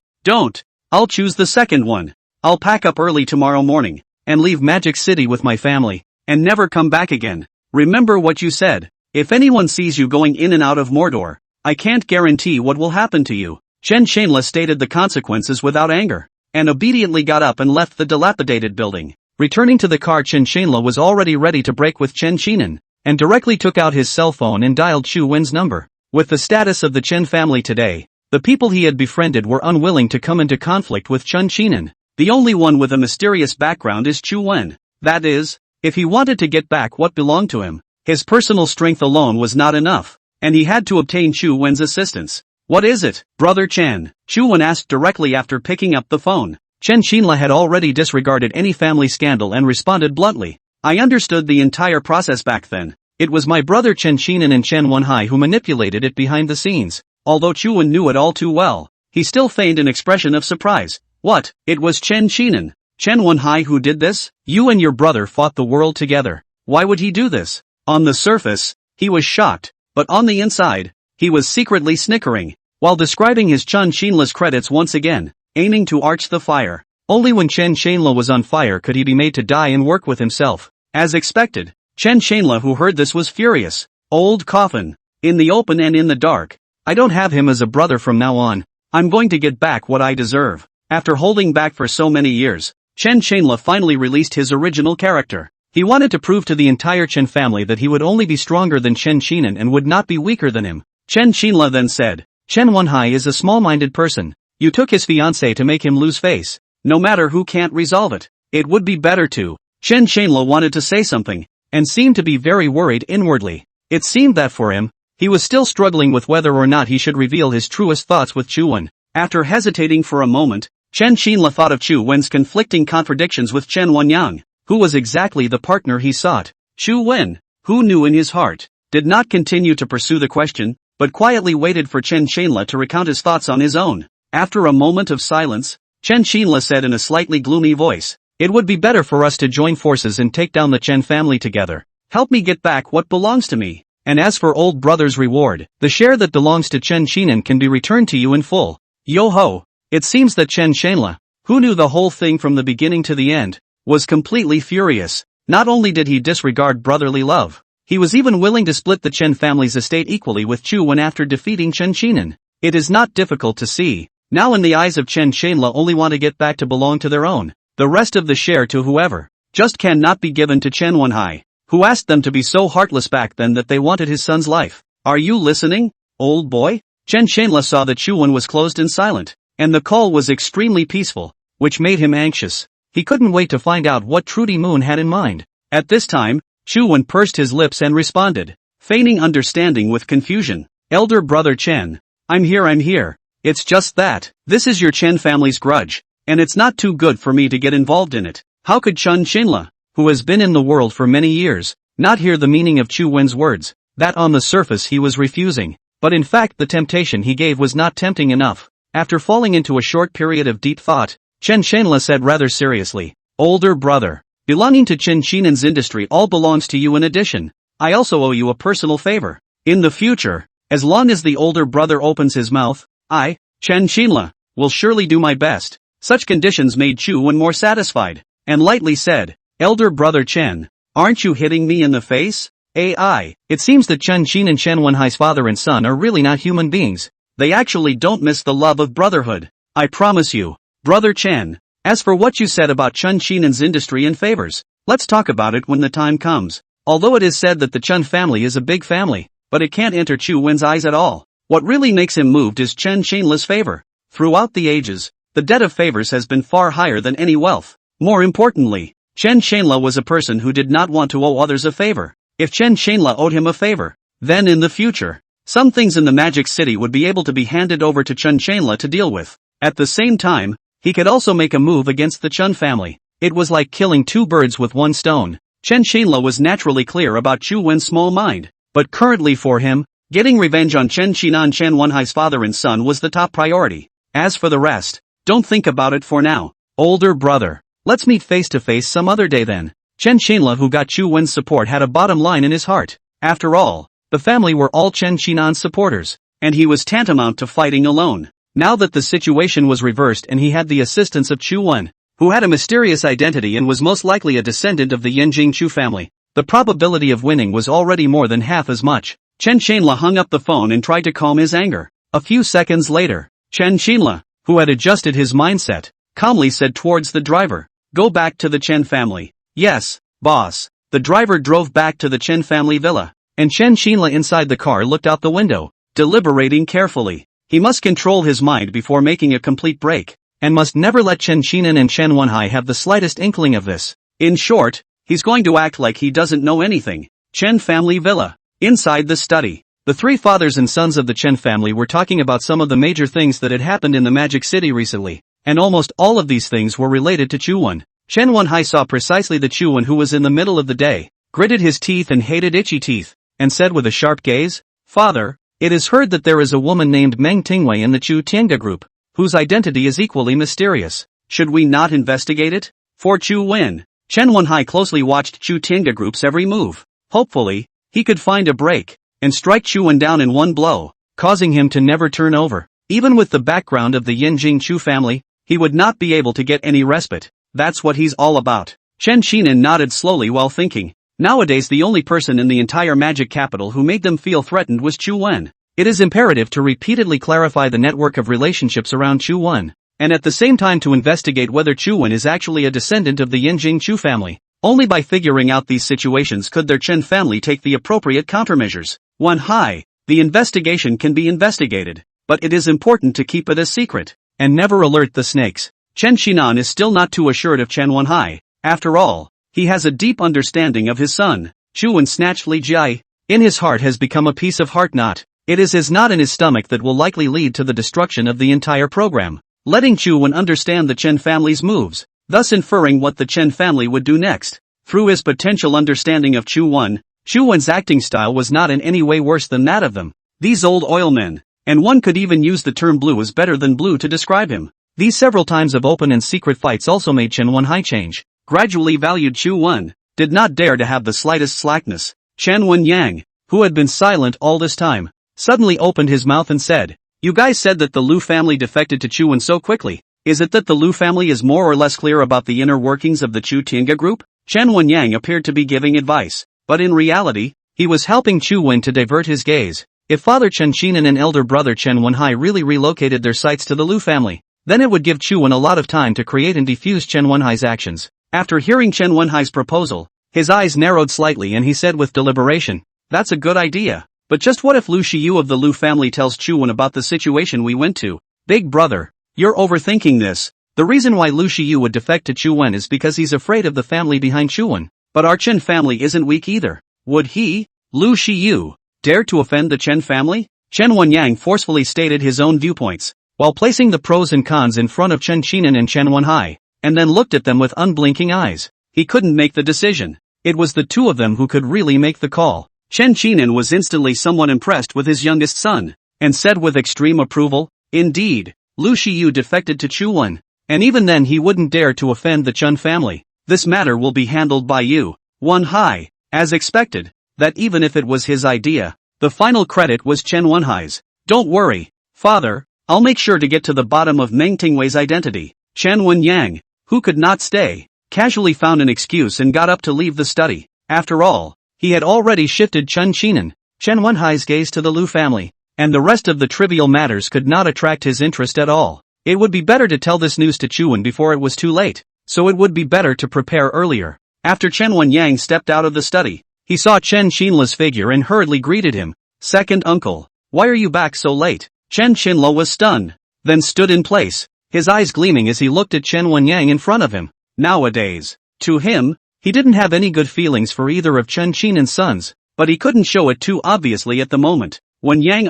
I'll choose the second one. I'll pack up early tomorrow morning, and leave Magic City with my family, and never come back again. Remember what you said. If anyone sees you going in and out of Mordor, I can't guarantee what will happen to you. Chen Shanla stated the consequences without anger, and obediently got up and left the dilapidated building. Returning to the car, Chen Shanla was already ready to break with Chen Qinan, and directly took out his cell phone and dialed Chu Wen's number. With the status of the Chen family today, the people he had befriended were unwilling to come into conflict with Chen Qinan. The only one with a mysterious background is Chu Wen. That is, if he wanted to get back what belonged to him, his personal strength alone was not enough, and he had to obtain Chu Wen's assistance. What is it, Brother Chen? Chu Wen asked directly after picking up the phone. Chen Xinla had already disregarded any family scandal and responded bluntly. I understood the entire process back then. It was my brother Chen Qinan and Chen Wenhai who manipulated it behind the scenes. Although Chu Wen knew it all too well, he still feigned an expression of surprise. What? It was Chen Qinan, Chen Wenhai who did this? You and your brother fought the world together. Why would he do this? On the surface, he was shocked, but on the inside, he was secretly snickering, while describing his Chen Xinla's credits once again, aiming to arch the fire. Only when Chen Xinla was on fire could he be made to die and work with himself. As expected, Chen Xinla who heard this was furious. Old coffin. In the open and in the dark. I don't have him as a brother from now on. I'm going to get back what I deserve. After holding back for so many years, Chen Xinla finally released his original character. He wanted to prove to the entire Chen family that he would only be stronger than Chen Qinan and would not be weaker than him. Chen Xinla then said, Chen Wenhai is a small-minded person. You took his fiancé to make him lose face. No matter who can't resolve it, it would be better to. Chen Xinla wanted to say something, and seemed to be very worried inwardly. It seemed that for him, he was still struggling with whether or not he should reveal his truest thoughts with Chu Wen. After hesitating for a moment, Chen Xinla thought of Chu Wen's conflicting contradictions with Chen Wenyang. Who was exactly the partner he sought? Chu Wen, who knew in his heart, did not continue to pursue the question, but quietly waited for Chen Xinla to recount his thoughts on his own. After a moment of silence, Chen Xinla said in a slightly gloomy voice, It would be better for us to join forces and take down the Chen family together. Help me get back what belongs to me. And as for old brother's reward, the share that belongs to Chen Qinan can be returned to you in full. Yo-ho! It seems that Chen Xinla, who knew the whole thing from the beginning to the end, was completely furious. Not only did he disregard brotherly love, he was even willing to split the Chen family's estate equally with Chu Wen after defeating Chen Qinan. It is not difficult to see. Now in the eyes of Chen Xinla only want to get back to belong to their own. The rest of the share to whoever just cannot be given to Chen Wenhai, who asked them to be so heartless back then that they wanted his son's life. Are you listening, old boy? Chen Xinla saw that Chu Wen was closed and silent, and the call was extremely peaceful, which made him anxious. He couldn't wait to find out what Trudy Moon had in mind. At this time, Chu Wen pursed his lips and responded, feigning understanding with confusion. Elder brother Chen, I'm here. It's just that, this is your Chen family's grudge, and it's not too good for me to get involved in it. How could Chen Xinla, who has been in the world for many years, not hear the meaning of Chu Wen's words? That on the surface he was refusing, but in fact the temptation he gave was not tempting enough. After falling into a short period of deep thought, Chen Xinla said rather seriously, Older brother, belonging to Chen Qinan's industry all belongs to you in addition. I also owe you a personal favor. In the future, as long as the older brother opens his mouth, I, Chen Xinla, will surely do my best. Such conditions made Chu Wen more satisfied, and lightly said, Elder brother Chen, aren't you hitting me in the face? It seems that Chen Qinan and Chen Wenhai's father and son are really not human beings. They actually don't miss the love of brotherhood. I promise you. Brother Chen, as for what you said about Chen Qinan's industry and favors, let's talk about it when the time comes. Although it is said that the Chen family is a big family, but it can't enter Chu Wen's eyes at all. What really makes him moved is Chen Xinla's favor. Throughout the ages, the debt of favors has been far higher than any wealth. More importantly, Chen Xinla was a person who did not want to owe others a favor. If Chen Xinla owed him a favor, then in the future, some things in the Magic City would be able to be handed over to Chen Xinla to deal with. At the same time, he could also make a move against the Chen family. It was like killing two birds with one stone. Chen Xinla was naturally clear about Chu Wen's small mind, but currently for him, getting revenge on Chen Qinan Chen Wenhai's father and son was the top priority. As for the rest, don't think about it for now. Older brother, Let's meet face to face some other day then. Chen Xinla, who got Chu Wen's support, had a bottom line in his heart. After all, the family were all Chen Xinan's supporters, and he was tantamount to fighting alone. Now that the situation was reversed and he had the assistance of Chu Wen, who had a mysterious identity and was most likely a descendant of the Yanjing Chu family, the probability of winning was already more than half as much. Chen Xinla hung up the phone and tried to calm his anger. A few seconds later, Chen Xinla, who had adjusted his mindset, calmly said towards the driver, "Go back to the Chen family." "Yes, boss." The driver drove back to the Chen family villa, and Chen Xinla inside the car looked out the window, deliberating carefully. He must control his mind before making a complete break, and must never let Chen Xinan and Chen Wenhai have the slightest inkling of this. In short, he's going to act like he doesn't know anything. Chen family villa. Inside the study, the three fathers and sons of the Chen family were talking about some of the major things that had happened in the Magic City recently, and almost all of these things were related to Chu Wen. Chen Wenhai saw precisely the Chu Wen who was in the middle of the day, gritted his teeth and hated itchy teeth, and said with a sharp gaze, "Father, it is heard that there is a woman named Meng Tingwei in the Chu Tiange group, whose identity is equally mysterious. Should we not investigate it?" For Chu Wen, Chen Wenhai closely watched Chu Tiange group's every move. Hopefully, he could find a break, and strike Chu Wen down in one blow, causing him to never turn over. Even with the background of the Yanjing Chu family, he would not be able to get any respite. That's what he's all about. Chen Xinan nodded slowly while thinking. Nowadays the only person in the entire magic capital who made them feel threatened was Chu Wen. It is imperative to repeatedly clarify the network of relationships around Chu Wen, and at the same time to investigate whether Chu Wen is actually a descendant of the Yanjing Chu family. Only by figuring out these situations could their Chen family take the appropriate countermeasures. Wenhai, the investigation can be investigated, but it is important to keep it a secret, and never alert the snakes. Chen Xinan is still not too assured of Chen Wenhai. After all, he has a deep understanding of his son. Chu Wen snatched Li Jia. In his heart has become a piece of heart knot. It is his knot in his stomach that will likely lead to the destruction of the entire program. Letting Chu Wen understand the Chen family's moves, thus inferring what the Chen family would do next. Through his potential understanding of Chu Wen's acting style was not in any way worse than that of them. These old oil men, and one could even use the term blue is better than blue to describe him. These several times of open and secret fights also made Chen Wenhai change. Gradually valued Chu Wen, did not dare to have the slightest slackness. Chen Wenyang, who had been silent all this time, suddenly opened his mouth and said, "You guys said that the Lu family defected to Chu Wen so quickly. Is it that the Lu family is more or less clear about the inner workings of the Chu Tiange group?" Chen Wenyang appeared to be giving advice, but in reality, he was helping Chu Wen to divert his gaze. If Father Chen Xinan and elder brother Chen Wenhai really relocated their sights to the Lu family, then it would give Chu Wen a lot of time to create and defuse Chen Wenhai's actions. After hearing Chen Wenhai's proposal, his eyes narrowed slightly and he said with deliberation, "That's a good idea. But just what if Lu Shiyu of the Lu family tells Chu Wen about the situation we went to?" "Big brother, you're overthinking this. The reason why Lu Shiyu would defect to Chu Wen is because he's afraid of the family behind Chu Wen. But our Chen family isn't weak either. Would he, Lu Shiyu, dare to offend the Chen family?" Chen Wenyang forcefully stated his own viewpoints, while placing the pros and cons in front of Chen Xinan and Chen Wenhai, and then looked at them with unblinking eyes. He couldn't make the decision. It was the two of them who could really make the call. Chen Xinan was instantly somewhat impressed with his youngest son, and said with extreme approval, "Indeed, Lu Shiyu defected to Chu Wen, and even then he wouldn't dare to offend the Chen family. This matter will be handled by you, Wenhai." As expected, that even if it was his idea, the final credit was Chen Wenhai's. "Don't worry, father, I'll make sure to get to the bottom of Meng Tingwei's identity." Chen Wenyang, who could not stay, casually found an excuse and got up to leave the study. After all, he had already shifted Chen Xinan, Chen Wenhai's gaze to the Lu family, and the rest of the trivial matters could not attract his interest at all. It would be better to tell this news to Chu Wen before it was too late, so it would be better to prepare earlier. After Chen Wenyang stepped out of the study, he saw Chen Xinla's figure and hurriedly greeted him. "Second uncle, why are you back so late?" Chen Xinla was stunned, then stood in place, his eyes gleaming as he looked at Chen Wenyang in front of him. Nowadays, to him, he didn't have any good feelings for either of Chen Xinan's sons, but he couldn't show it too obviously at the moment. "Wenyang,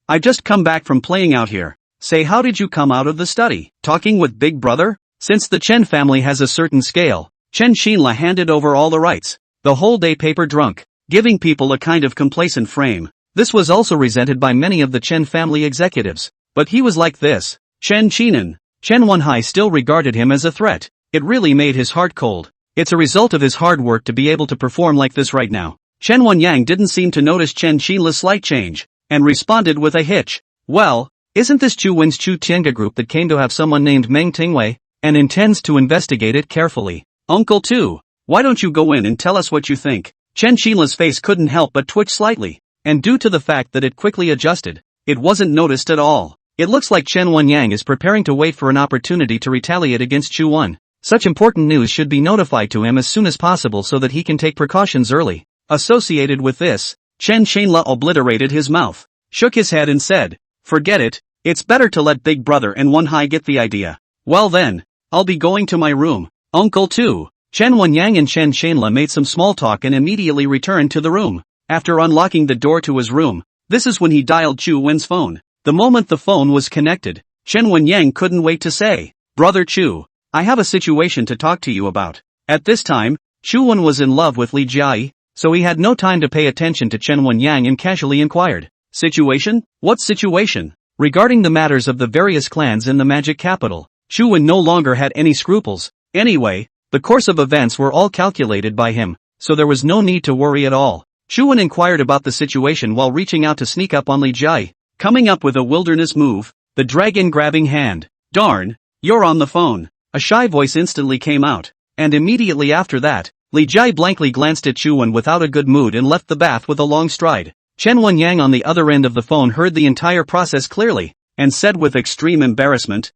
I've just come back from playing out here. Say, how did you come out of the study? Talking with big brother?" Since the Chen family has a certain scale, Chen Xinla handed over all the rights, the whole day paper drunk, giving people a kind of complacent frame. This was also resented by many of the Chen family executives, but he was like this. Chen Xinan, Chen Wenhai still regarded him as a threat. It really made his heart cold. It's a result of his hard work to be able to perform like this right now. Chen Wenyang didn't seem to notice Chen Qinla's slight change, and responded with a hitch. Well, isn't this Chu Wen's Chu Tiange group that came to have someone named Meng Tingwei, and intends to investigate it carefully? Uncle Tu, why don't you go in and tell us what you think? Chen Qinla's face couldn't help but twitch slightly, and due to the fact that it quickly adjusted, it wasn't noticed at all. It looks like Chen Wenyang is preparing to wait for an opportunity to retaliate against Chu Wen. Such important news should be notified to him as soon as possible so that he can take precautions early. Associated with this, Chen Qinla obliterated his mouth, shook his head and said, "Forget it, it's better to let Big Brother and One Hai get the idea." Well then, I'll be going to my room. Uncle Tu. Chen Wenyang and Chen Qinla made some small talk and immediately returned to the room. After unlocking the door to his room, this is when he dialed Chu Wen's phone. The moment the phone was connected, Chen Wenyang couldn't wait to say, "Brother Chu, I have a situation to talk to you about." At this time, Chu Wen was in love with Li Jiayi, so he had no time to pay attention to Chen Wenyang and casually inquired, "Situation? What situation?" Regarding the matters of the various clans in the magic capital, Chu Wen no longer had any scruples. Anyway, the course of events were all calculated by him, so there was no need to worry at all. Chu Wen inquired about the situation while reaching out to sneak up on Li Jiayi, coming up with a wilderness move, the dragon-grabbing hand. "Darn, you're on the phone." A shy voice instantly came out, and immediately after that, Li Jiayi blankly glanced at Chu Wen without a good mood and left the bath with a long stride. Chen Wenyang on the other end of the phone heard the entire process clearly, and said with extreme embarrassment,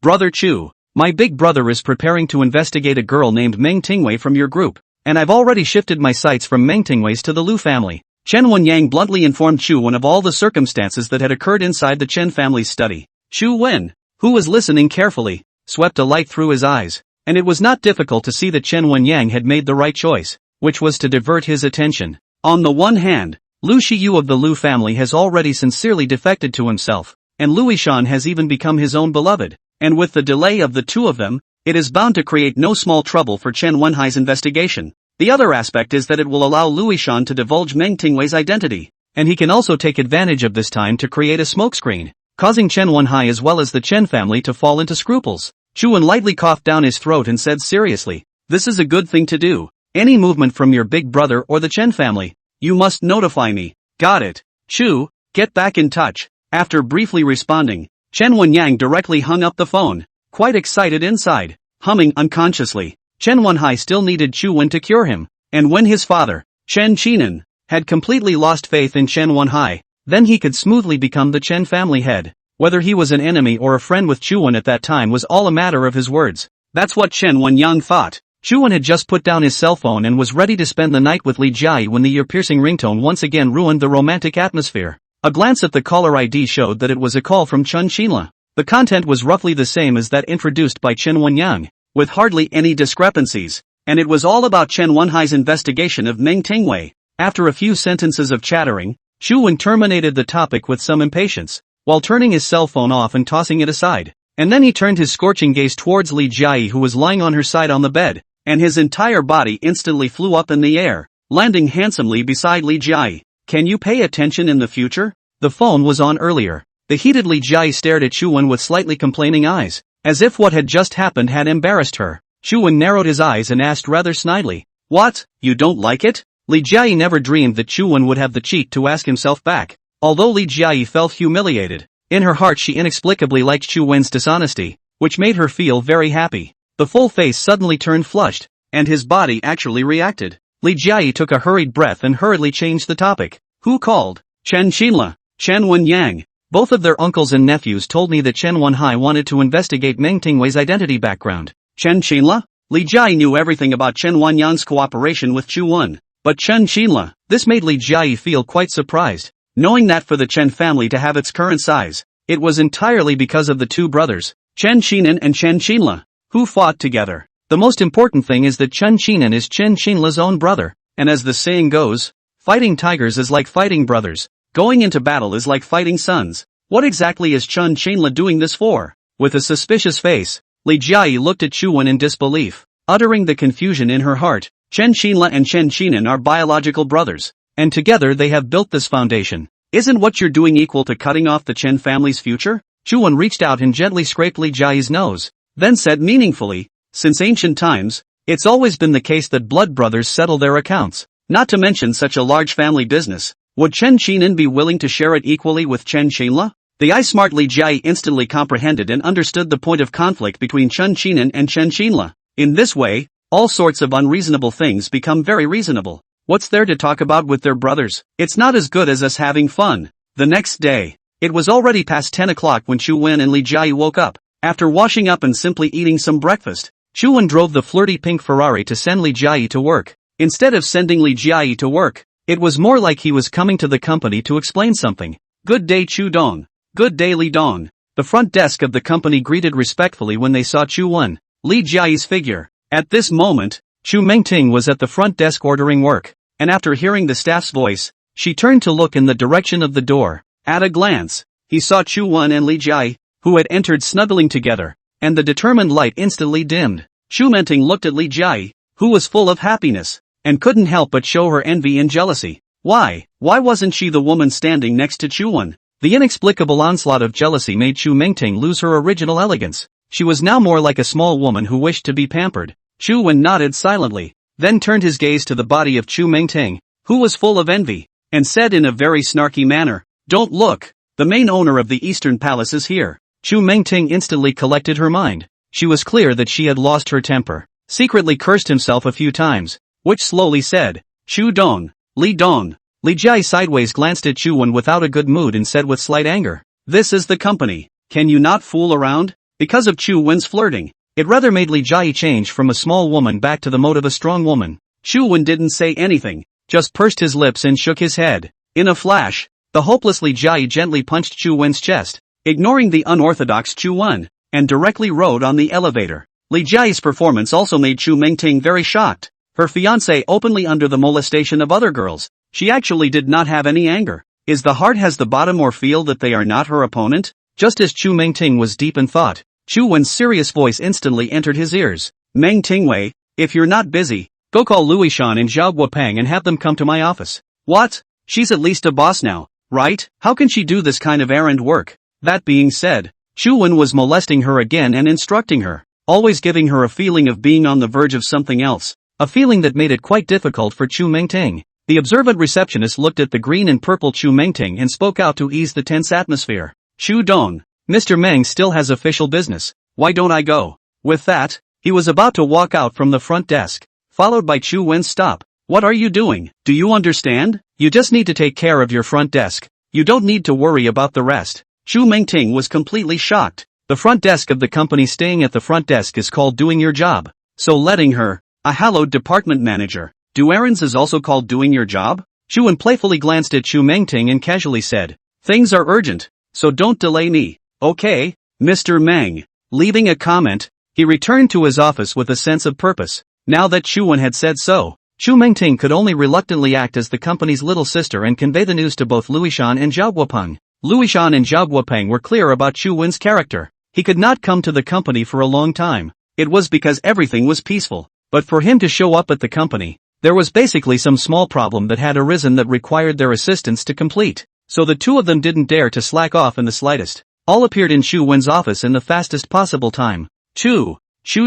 Brother Chu, my big brother is preparing to investigate a girl named Meng Tingwei from your group, and I've already shifted my sights from Meng Tingwei's to the Lu family." Chen Wenyang bluntly informed Chu Wen of all the circumstances that had occurred inside the Chen family's study. Chu Wen, who was listening carefully, swept a light through his eyes, and it was not difficult to see that Chen Wenyang had made the right choice, which was to divert his attention. On the one hand, Lu Shiyu of the Lu family has already sincerely defected to himself, and Lu Yishan has even become his own beloved, and with the delay of the two of them, it is bound to create no small trouble for Chen Wenhai's investigation. The other aspect is that it will allow Lu Yishan to divulge Meng Tingwei's identity, and he can also take advantage of this time to create a smokescreen, causing Chen Wenhai as well as the Chen family to fall into scruples. Chu Wen lightly coughed down his throat and said seriously, "This is a good thing to do. Any movement from your big brother or the Chen family, you must notify me." "Got it. Chu, get back in touch." After briefly responding, Chen Wenyang directly hung up the phone, quite excited inside, humming unconsciously. Chen Wenhai still needed Chu Wen to cure him, and when his father, Chen Qinan, had completely lost faith in Chen Wenhai, then he could smoothly become the Chen family head. Whether he was an enemy or a friend with Chu Wen at that time was all a matter of his words. That's what Chen Wenyang thought. Chu Wen had just put down his cell phone and was ready to spend the night with Li Jiayi when the ear-piercing ringtone once again ruined the romantic atmosphere. A glance at the caller ID showed that it was a call from Chen Qinla. The content was roughly the same as that introduced by Chen Wenyang, with hardly any discrepancies, and it was all about Chen Wenhai's investigation of Meng Tingwei. After a few sentences of chattering, Chu Wen terminated the topic with some impatience, while turning his cell phone off and tossing it aside. And then he turned his scorching gaze towards Li Jiayi, who was lying on her side on the bed, and his entire body instantly flew up in the air, landing handsomely beside Li Jiayi. "Can you pay attention in the future?" The phone was on earlier. The heated Li Jiayi stared at Chu Wen with slightly complaining eyes, as if what had just happened had embarrassed her. Chu Wen narrowed his eyes and asked rather snidely, "What, you don't like it?" Li Jiayi never dreamed that Chu Wen would have the cheek to ask himself back. Although Li Jiayi felt humiliated, in her heart she inexplicably liked Chu Wen's dishonesty, which made her feel very happy. The full face suddenly turned flushed, and his body actually reacted. Li Jiayi took a hurried breath and hurriedly changed the topic. "Who called?" "Chen Qinla, Chen Wenyang. Both of their uncles and nephews told me that Chen Wenhai wanted to investigate Meng Tingwei's identity background." Chen Qinla? Li Jiayi knew everything about Chen Wenyang's cooperation with Chu Wen, but Chen Qinla, this made Li Jiayi feel quite surprised. Knowing that for the Chen family to have its current size, it was entirely because of the two brothers, Chen Qinan and Chen Qinla, who fought together. The most important thing is that Chen Qinan is Chen Qinla's own brother, and as the saying goes, fighting tigers is like fighting brothers, going into battle is like fighting sons. What exactly is Chen Qinla doing this for? With a suspicious face, Li Jiayi looked at Chu Wen in disbelief, uttering the confusion in her heart. Chen Qinla and Chen Qinan are biological brothers, and together they have built this foundation. Isn't what you're doing equal to cutting off the Chen family's future? Chu Wen reached out and gently scraped Li Jiayi's nose, then said meaningfully, Since ancient times, it's always been the case that blood brothers settle their accounts. Not to mention such a large family business. Would Chen Qinan be willing to share it equally with Chen Qinla? The eye-smart Li Jiayi instantly comprehended and understood the point of conflict between Chen Qinan and Chen Qinla. In this way, all sorts of unreasonable things become very reasonable. What's there to talk about with their brothers? It's not as good as us having fun. The next day, it was already past 10 o'clock when Chu Wen and Li Jiayi woke up. After washing up and simply eating some breakfast, Chu Wen drove the flirty pink Ferrari to send Li Jiayi to work. Instead of sending Li Jiayi to work, it was more like he was coming to the company to explain something. Good day Chu Dong. Good day Li Dong. The front desk of the company greeted respectfully when they saw Chu Wen, Li Jiayi's figure. At this moment, Chu Mengting was at the front desk ordering work, and after hearing the staff's voice, she turned to look in the direction of the door. At a glance, he saw Chu Wen and Li Jiayi, who had entered snuggling together, and the determined light instantly dimmed. Chu Mengting looked at Li Jiayi, who was full of happiness, and couldn't help but show her envy and jealousy. Why wasn't she the woman standing next to Chu Wen? The inexplicable onslaught of jealousy made Chu Mengting lose her original elegance. She was now more like a small woman who wished to be pampered. Chu Wen nodded silently, then turned his gaze to the body of Chu Mengting, who was full of envy, and said in a very snarky manner, "Don't look, the main owner of the Eastern Palace is here." Chu Mengting instantly collected her mind. She was clear that she had lost her temper, secretly cursed himself a few times, which slowly said, "Chu Dong, Li Dong." Li Jiayi sideways glanced at Chu Wen without a good mood and said with slight anger, "This is the company, can you not fool around?" Because of Chu Wen's flirting, it rather made Li Jiayi change from a small woman back to the mode of a strong woman. Chu Wen didn't say anything, just pursed his lips and shook his head. In a flash, the hopeless Li Jiayi gently punched Chu Wen's chest, ignoring the unorthodox Chu Wen, and directly rode on the elevator. Li Jiayi's performance also made Chu Mengting very shocked. Her fiancé openly under the molestation of other girls. She actually did not have any anger. Is the heart has the bottom or feel that they are not her opponent? Just as Chu Mengting was deep in thought, Chu Wen's serious voice instantly entered his ears. "Meng Tingwei, if you're not busy, go call Louis Shan and Zhao Guopeng and have them come to my office." "What? She's at least a boss now, right? How can she do this kind of errand work?" That being said, Chu Wen was molesting her again and instructing her, always giving her a feeling of being on the verge of something else, a feeling that made it quite difficult for Chu Mengting. The observant receptionist looked at the green and purple Chu Mengting and spoke out to ease the tense atmosphere. "Chu Dong, Mr. Meng still has official business, why don't I go?" With that, he was about to walk out from the front desk, followed by Chu Wen. "Stop, what are you doing? Do you understand? You just need to take care of your front desk, you don't need to worry about the rest." Chu Mengting was completely shocked. The front desk of the company staying at the front desk is called doing your job, so letting her, a hallowed department manager, do errands is also called doing your job? Chu Wen playfully glanced at Chu Mengting and casually said, "Things are urgent, so don't delay me." "Okay, Mr. Meng." Leaving a comment, he returned to his office with a sense of purpose. Now that Chu Wen had said so, Chu Mengting could only reluctantly act as the company's little sister and convey the news to both Louis Shan and Zhao Guopeng. Louis Shan and Zhao Guopeng were clear about Chu Wen's character. He could not come to the company for a long time. It was because everything was peaceful. But for him to show up at the company, there was basically some small problem that had arisen that required their assistance to complete. So the two of them didn't dare to slack off in the slightest. All appeared in Chu Wen's office in the fastest possible time. Chu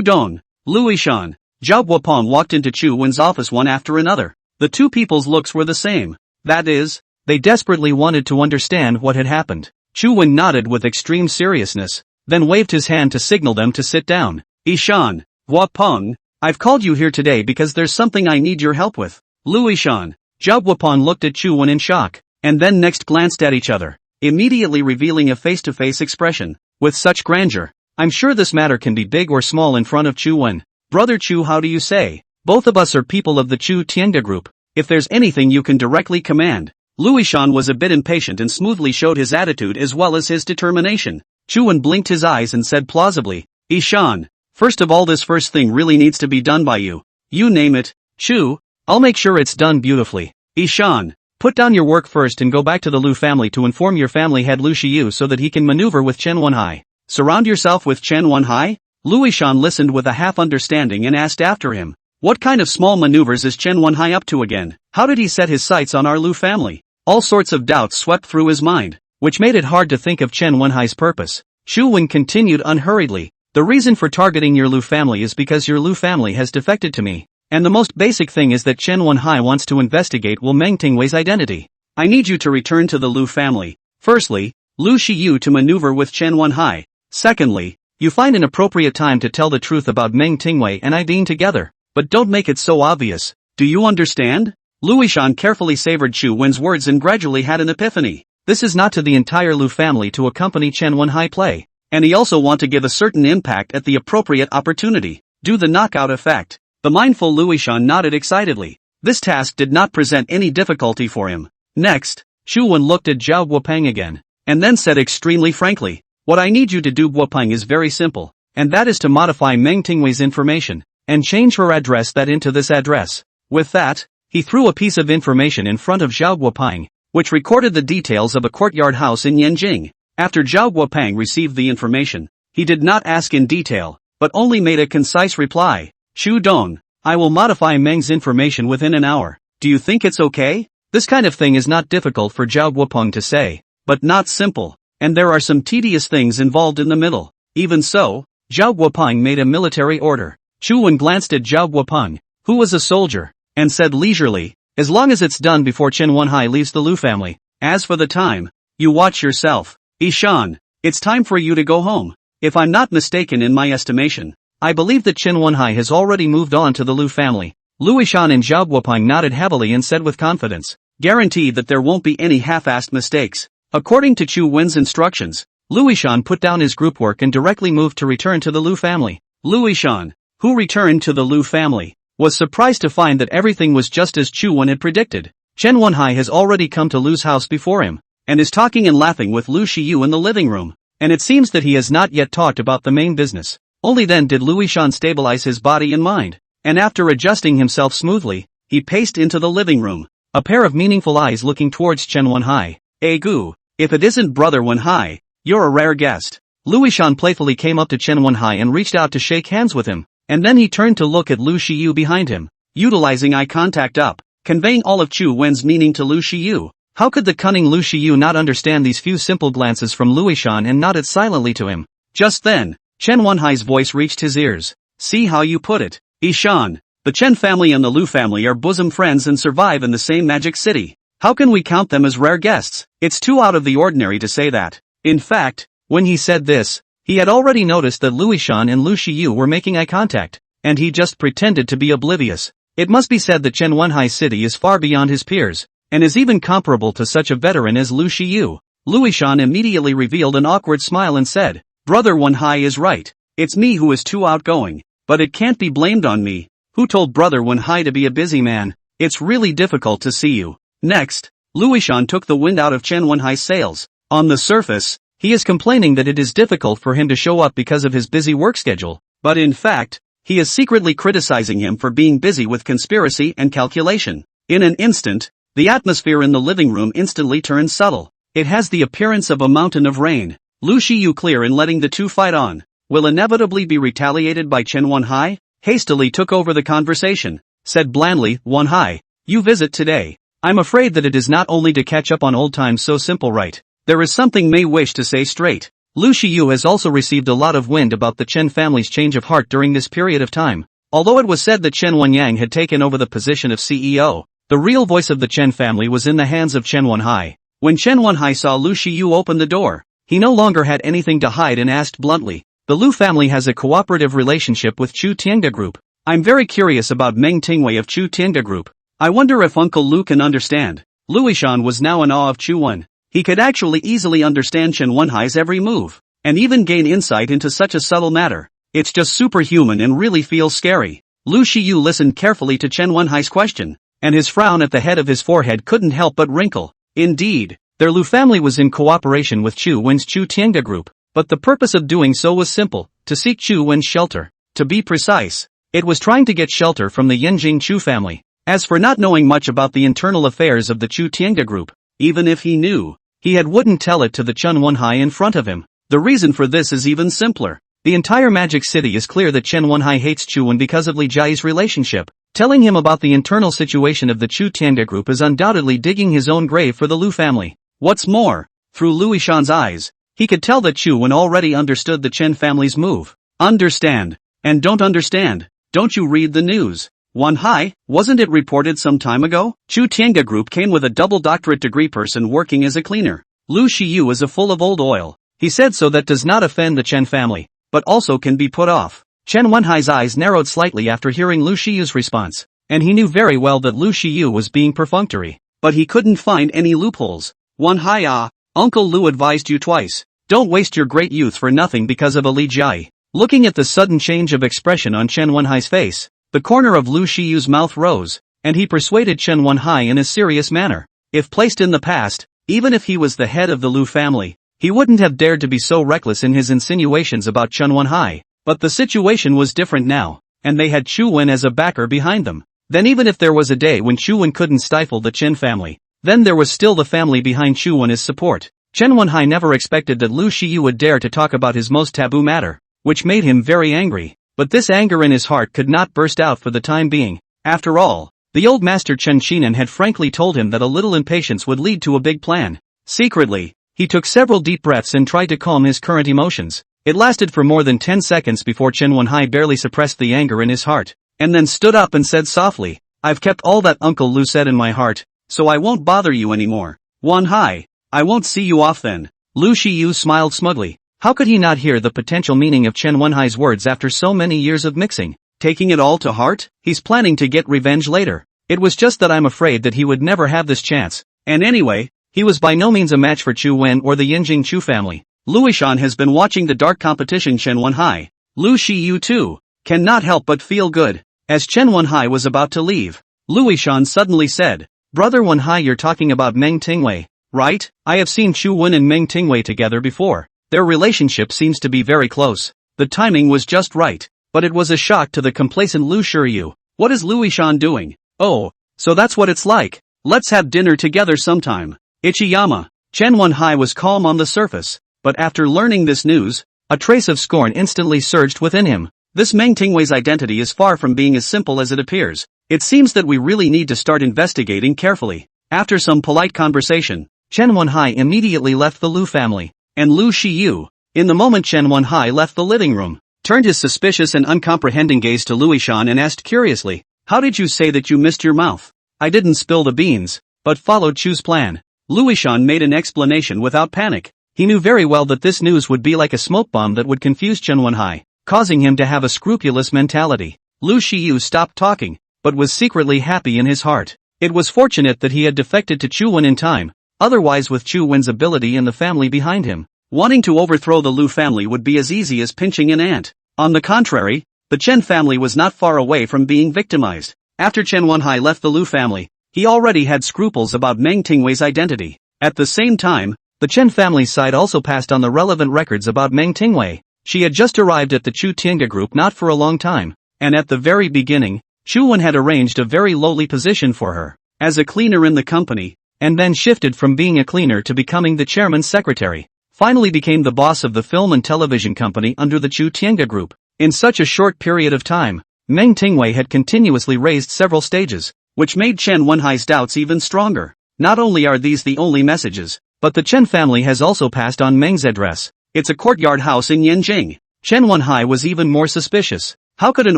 Dong, Louis Shan, Zhao Guopeng walked into Chu Wen's office one after another. The two people's looks were the same. That is, they desperately wanted to understand what had happened. Chu Wen nodded with extreme seriousness, then waved his hand to signal them to sit down. "Ishan, Guopeng, I've called you here today because there's something I need your help with." Louis Shan, Zhao Guopeng looked at Chu Wen in shock, and then next glanced at each other, immediately revealing a face-to-face expression. With such grandeur, I'm sure this matter can be big or small in front of Chu Wen. "Brother Chu, how do you say? Both of us are people of the Chu Tianga group. If there's anything you can directly command." Louis Shan was a bit impatient and smoothly showed his attitude as well as his determination. Chu Wen blinked his eyes and said plausibly, "Ishan, first of all, this first thing really needs to be done by you. You name it, Chu, I'll make sure it's done beautifully. Ishan, put down your work first and go back to the Lu family to inform your family head Lu Shiyu so that he can maneuver with Chen Wenhai. Surround yourself with Chen Wenhai?" Louis Shan listened with a half-understanding and asked after him, "What kind of small maneuvers is Chen Wenhai up to again? How did he set his sights on our Lu family?" All sorts of doubts swept through his mind, which made it hard to think of Chen Wenhai's purpose. Chu Wen continued unhurriedly, The reason for targeting your Lu family is because your Lu family has defected to me. And the most basic thing is that Chen Wenhai wants to investigate Wu Meng Tingwei's identity. I need you to return to the Lu family. Firstly, Lu Shiyu to maneuver with Chen Wenhai. Secondly, you find an appropriate time to tell the truth about Meng Tingwei and Ideen together. But don't make it so obvious. Do you understand? Luishan carefully savored Chu Wen's words and gradually had an epiphany. This is not to the entire Lu family to accompany Chen Wenhai play. And he also want to give a certain impact at the appropriate opportunity. Do the knockout effect. The mindful Luishan nodded excitedly. This task did not present any difficulty for him. Next, Chu Wen looked at Zhao Guopeng again, and then said extremely frankly, what I need you to do Guopeng is very simple, and that is to modify Meng Tingwei's information, and change her address that into this address. With that, he threw a piece of information in front of Zhao Guopeng, which recorded the details of a courtyard house in Yanjing. After Zhao Guopeng received the information, he did not ask in detail, but only made a concise reply. Chu Dong, I will modify Meng's information within an hour. Do you think it's okay? This kind of thing is not difficult for Zhao Guopeng to say, but not simple, and there are some tedious things involved in the middle. Even so, Zhao Guopeng made a military order. Chu Wen glanced at Zhao Guopeng, who was a soldier, and said leisurely, as long as it's done before Chen Wenhai leaves the Lu family. As for the time, you watch yourself. Ishan, it's time for you to go home. If I'm not mistaken in my estimation, I believe that Chen Wenhai has already moved on to the Lu family. Luishan and Zhao Guopeng nodded heavily and said with confidence, guaranteed that there won't be any half-assed mistakes. According to Chu Wen's instructions, Luishan put down his group work and directly moved to return to the Lu family. Luishan, who returned to the Lu family, was surprised to find that everything was just as Chu Wen had predicted. Chen Wenhai has already come to Lu's house before him, and is talking and laughing with Lu Shiyu in the living room, and it seems that he has not yet talked about the main business. Only then did Luishan stabilize his body and mind, and after adjusting himself smoothly, he paced into the living room, a pair of meaningful eyes looking towards Chen Wenhai. Gu, if it isn't Brother Wenhai, you're a rare guest. Luishan playfully came up to Chen Wenhai and reached out to shake hands with him, and then he turned to look at Lu Shiyu behind him, utilizing eye contact up, conveying all of Chu Wen's meaning to Lu Shiyu. How could the cunning Lu Shiyu not understand these few simple glances from Luishan and nodded silently to him? Just then, Chen Wenhai's voice reached his ears. See how you put it, Ishan. The Chen family and the Lu family are bosom friends and survive in the same magic city. How can we count them as rare guests? It's too out of the ordinary to say that. In fact, when he said this, he had already noticed that Luishan and Lu Shiyu were making eye contact, and he just pretended to be oblivious. It must be said that Chen Wenhai's city is far beyond his peers, and is even comparable to such a veteran as Lu Shiyu. Luishan immediately revealed an awkward smile and said, Brother Wenhai is right. It's me who is too outgoing, but it can't be blamed on me. Who told Brother Wenhai to be a busy man? It's really difficult to see you. Next, Luishan took the wind out of Chen Wenhai's sails. On the surface, he is complaining that it is difficult for him to show up because of his busy work schedule, but in fact, he is secretly criticizing him for being busy with conspiracy and calculation. In an instant, the atmosphere in the living room instantly turns subtle. It has the appearance of a mountain of rain. Lu Shiyu clear in letting the two fight on, will inevitably be retaliated by Chen Wenhai? Hastily took over the conversation, said blandly, Wenhai, you visit today. I'm afraid that it is not only to catch up on old times so simple, right? There is something may wish to say straight. Lu Shiyu has also received a lot of wind about the Chen family's change of heart during this period of time. Although it was said that Chen Wenyang had taken over the position of CEO, the real voice of the Chen family was in the hands of Chen Wenhai. When Chen Wenhai saw Lu Shiyu open the door, he no longer had anything to hide and asked bluntly, the Lu family has a cooperative relationship with Chu Tiangda Group. I'm very curious about Meng Tingwei of Chu Tiangda Group. I wonder if Uncle Lu can understand. Luishan was now in awe of Chu Wen. He could actually easily understand Chen Wenhai's every move, and even gain insight into such a subtle matter. It's just superhuman and really feels scary. Lu Shiyu listened carefully to Chen Wenhai's question, and his frown at the head of his forehead couldn't help but wrinkle. Indeed, their Lu family was in cooperation with Chu Wen's Chu Tiangda Group, but the purpose of doing so was simple, to seek Chu Wen's shelter. To be precise, it was trying to get shelter from the Yanjing Chu family. As for not knowing much about the internal affairs of the Chu Tiangda Group, even if he knew, he wouldn't tell it to the Chen Wenhai in front of him. The reason for this is even simpler. The entire Magic City is clear that Chen Wenhai hates Chu Wen because of Li Jiai's relationship. Telling him about the internal situation of the Chu Tiangda Group is undoubtedly digging his own grave for the Lu family. What's more, through Luishan's eyes, he could tell that Chu Wen already understood the Chen family's move. Understand. And don't understand. Don't you read the news? One high, wasn't it reported some time ago? Chu Tiange Group came with a double doctorate degree person working as a cleaner. Lu Shiyu is a full of old oil. He said so that does not offend the Chen family, but also can be put off. Chen Wenhai's eyes narrowed slightly after hearing Lu Shiyu's response, and he knew very well that Lu Shiyu was being perfunctory, but he couldn't find any loopholes. One high Uncle Lu advised you twice. Don't waste your great youth for nothing because of a Li Jiai. Looking at the sudden change of expression on Chen Wenhai's face, the corner of Lu Shiyu's mouth rose, and he persuaded Chen Wenhai in a serious manner. If placed in the past, even if he was the head of the Lu family, he wouldn't have dared to be so reckless in his insinuations about Chen Wenhai, but the situation was different now, and they had Chu Wen as a backer behind them. Then even if there was a day when Chu Wen couldn't stifle the Chen family, then there was still the family behind Chu Wen as support. Chen Wenhai never expected that Lu Shiyu would dare to talk about his most taboo matter, which made him very angry, but this anger in his heart could not burst out for the time being. After all, the old master Chen Xinan had frankly told him that a little impatience would lead to a big plan. Secretly, he took several deep breaths and tried to calm his current emotions. It lasted for more than 10 seconds before Chen Wenhai barely suppressed the anger in his heart, and then stood up and said softly, "I've kept all that Uncle Lu said in my heart, so I won't bother you anymore. Wenhai, I won't see you off then." Lu Shiyu smiled smugly. How could he not hear the potential meaning of Chen Wenhai's words after so many years of mixing? Taking it all to heart? He's planning to get revenge later. It was just that I'm afraid that he would never have this chance. And anyway, he was by no means a match for Chu Wen or the Yinjing Chu family. Luishan has been watching the dark competition Chen Wenhai. Lu Shiyu too cannot help but feel good. As Chen Wenhai was about to leave, Luishan suddenly said, "Brother Wenhai, you're talking about Meng Tingwei, right? I have seen Chu Wen and Meng Tingwei together before. Their relationship seems to be very close. The timing was just right." But it was a shock to the complacent Lu Shiyu. What is Luishan doing? Oh, so that's what it's like. Let's have dinner together sometime. Ichiyama. Chen Wenhai was calm on the surface, but after learning this news, a trace of scorn instantly surged within him. This Meng Tingwei's identity is far from being as simple as it appears. It seems that we really need to start investigating carefully. After some polite conversation, Chen Wenhai immediately left the Lu family, and Lu Shiyu, in the moment Chen Wenhai left the living room, turned his suspicious and uncomprehending gaze to Luishan and asked curiously, "How did you say that you missed your mouth?" "I didn't spill the beans, but followed Chu's plan." Luishan made an explanation without panic. He knew very well that this news would be like a smoke bomb that would confuse Chen Wenhai, causing him to have a scrupulous mentality. Lu Shiyu stopped talking, but was secretly happy in his heart. It was fortunate that he had defected to Chu Wen in time, otherwise with Chu Wen's ability and the family behind him, wanting to overthrow the Lu family would be as easy as pinching an ant. On the contrary, the Chen family was not far away from being victimized. After Chen Wenhai left the Lu family, he already had scruples about Meng Tingwei's identity. At the same time, the Chen family's side also passed on the relevant records about Meng Tingwei. She had just arrived at the Chu Tiange group not for a long time, and at the very beginning, Chu Wen had arranged a very lowly position for her, as a cleaner in the company, and then shifted from being a cleaner to becoming the chairman's secretary. Finally became the boss of the film and television company under the Chu Tiange group. In such a short period of time, Meng Tingwei had continuously raised several stages, which made Chen Wenhai's doubts even stronger. Not only are these the only messages, but the Chen family has also passed on Meng's address. It's a courtyard house in Yanjing. Chen Wenhai was even more suspicious. How could an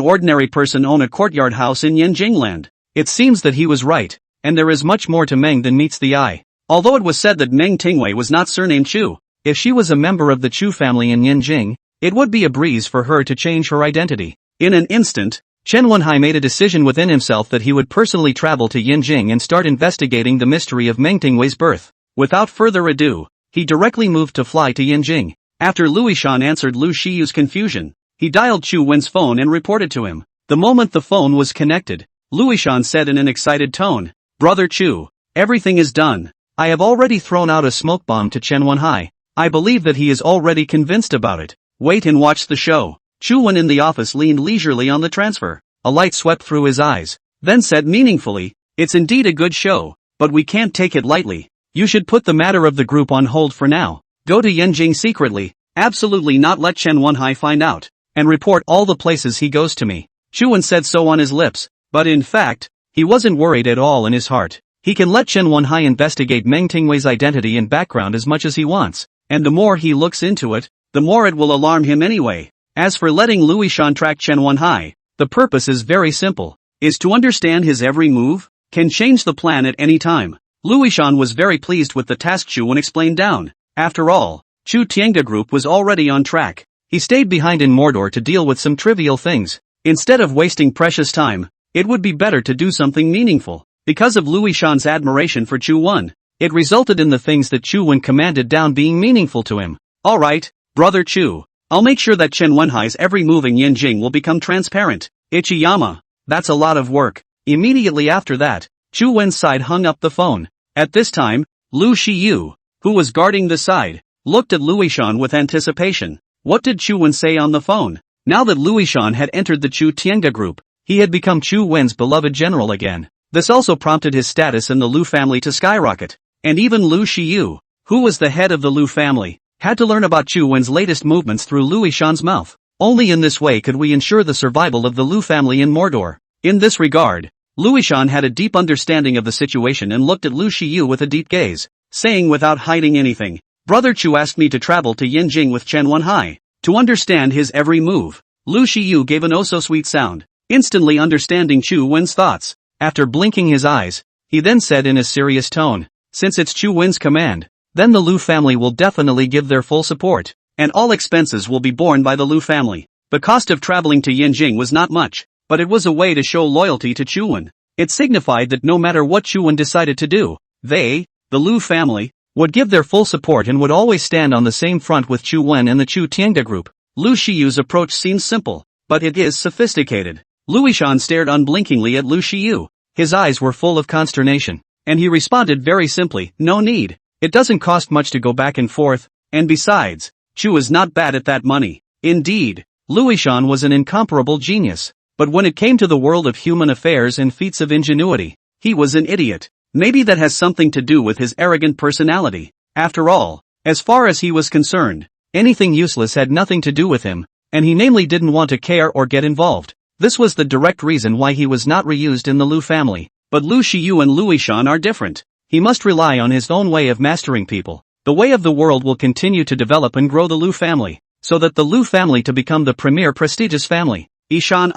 ordinary person own a courtyard house in Yanjing land? It seems that he was right, and there is much more to Meng than meets the eye. Although it was said that Meng Tingwei was not surnamed Chu, if she was a member of the Chu family in Yanjing, it would be a breeze for her to change her identity. In an instant, Chen Wenhai made a decision within himself that he would personally travel to Yanjing and start investigating the mystery of Meng Tingwei's birth. Without further ado, he directly moved to fly to Yanjing. After Luishan answered Lu Shiyu's confusion, he dialed Chu Wen's phone and reported to him. The moment the phone was connected, Luishan said in an excited tone, "Brother Chu, everything is done. I have already thrown out a smoke bomb to Chen Wenhai. I believe that he is already convinced about it. Wait and watch the show." Chu Wen in the office leaned leisurely on the transfer. A light swept through his eyes, then said meaningfully, "It's indeed a good show, but we can't take it lightly. You should put the matter of the group on hold for now. Go to Yanjing secretly, absolutely not let Chen Wenhai find out, and report all the places he goes to me." Chu Wen said so on his lips, but in fact, he wasn't worried at all in his heart. He can let Chen Wenhai investigate Meng Tingwei's identity and background as much as he wants, and the more he looks into it, the more it will alarm him anyway. As for letting Luishan track Chen Wenhai, the purpose is very simple. Is to understand his every move, can change the plan at any time. Luishan was very pleased with the task Chu Wen explained down. After all, Chu Tiange group was already on track. He stayed behind in Mordor to deal with some trivial things. Instead of wasting precious time, it would be better to do something meaningful. Because of Luishan's admiration for Chu Wen, it resulted in the things that Chu Wen commanded down being meaningful to him. Alright, brother Chu, I'll make sure that Chen Wenhai's every move in Yanjing will become transparent. Ichiyama, that's a lot of work. Immediately after that, Chu Wen's side hung up the phone. At this time, Lu Shiyu, who was guarding the side, looked at Luishan with anticipation. What did Chu Wen say on the phone? Now that Luishan had entered the Chu Tiange group, he had become Chu Wen's beloved general again. This also prompted his status in the Lu family to skyrocket. And even Lu Shiyu, who was the head of the Lu family, had to learn about Chu Wen's latest movements through Luishan's mouth. Only in this way could we ensure the survival of the Lu family in Mordor. In this regard, Luishan had a deep understanding of the situation and looked at Lu Shiyu with a deep gaze, saying without hiding anything, Brother Chu asked me to travel to Yanjing with Chen Wenhai, to understand his every move. Lu Shiyu gave an oh-so-sweet sound, instantly understanding Chu Wen's thoughts. After blinking his eyes, he then said in a serious tone, since it's Chu Wen's command, then the Lu family will definitely give their full support, and all expenses will be borne by the Lu family. The cost of traveling to Yanjing was not much, but it was a way to show loyalty to Chu Wen. It signified that no matter what Chu Wen decided to do, they, the Lu family, would give their full support and would always stand on the same front with Chu Wen and the Chu Tiange group. Lu Shiyu's approach seems simple, but it is sophisticated. Luishan stared unblinkingly at Lu Shiyu. His eyes were full of consternation, and he responded very simply, no need. It doesn't cost much to go back and forth, and besides, Chu is not bad at that money. Indeed, Luishan was an incomparable genius, but when it came to the world of human affairs and feats of ingenuity, he was an idiot. Maybe that has something to do with his arrogant personality. After all, as far as he was concerned, anything useless had nothing to do with him, and he namely didn't want to care or get involved. This was the direct reason why he was not reused in the Lu family. But Lu Shiyu and Luishan are different. He must rely on his own way of mastering people. The way of the world will continue to develop and grow the Lu family, so that the Lu family to become the premier prestigious family. Ishan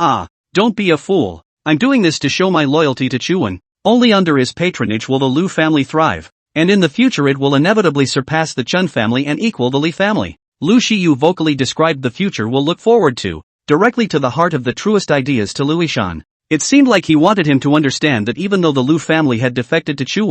don't be a fool. I'm doing this to show my loyalty to Chu Wen. Only under his patronage will the Lu family thrive, and in the future it will inevitably surpass the Chun family and equal the Li family. Lu Shiyu vocally described the future we'll look forward to, directly to the heart of the truest ideas to Luishan. It seemed like he wanted him to understand that even though the Lu family had defected to Chu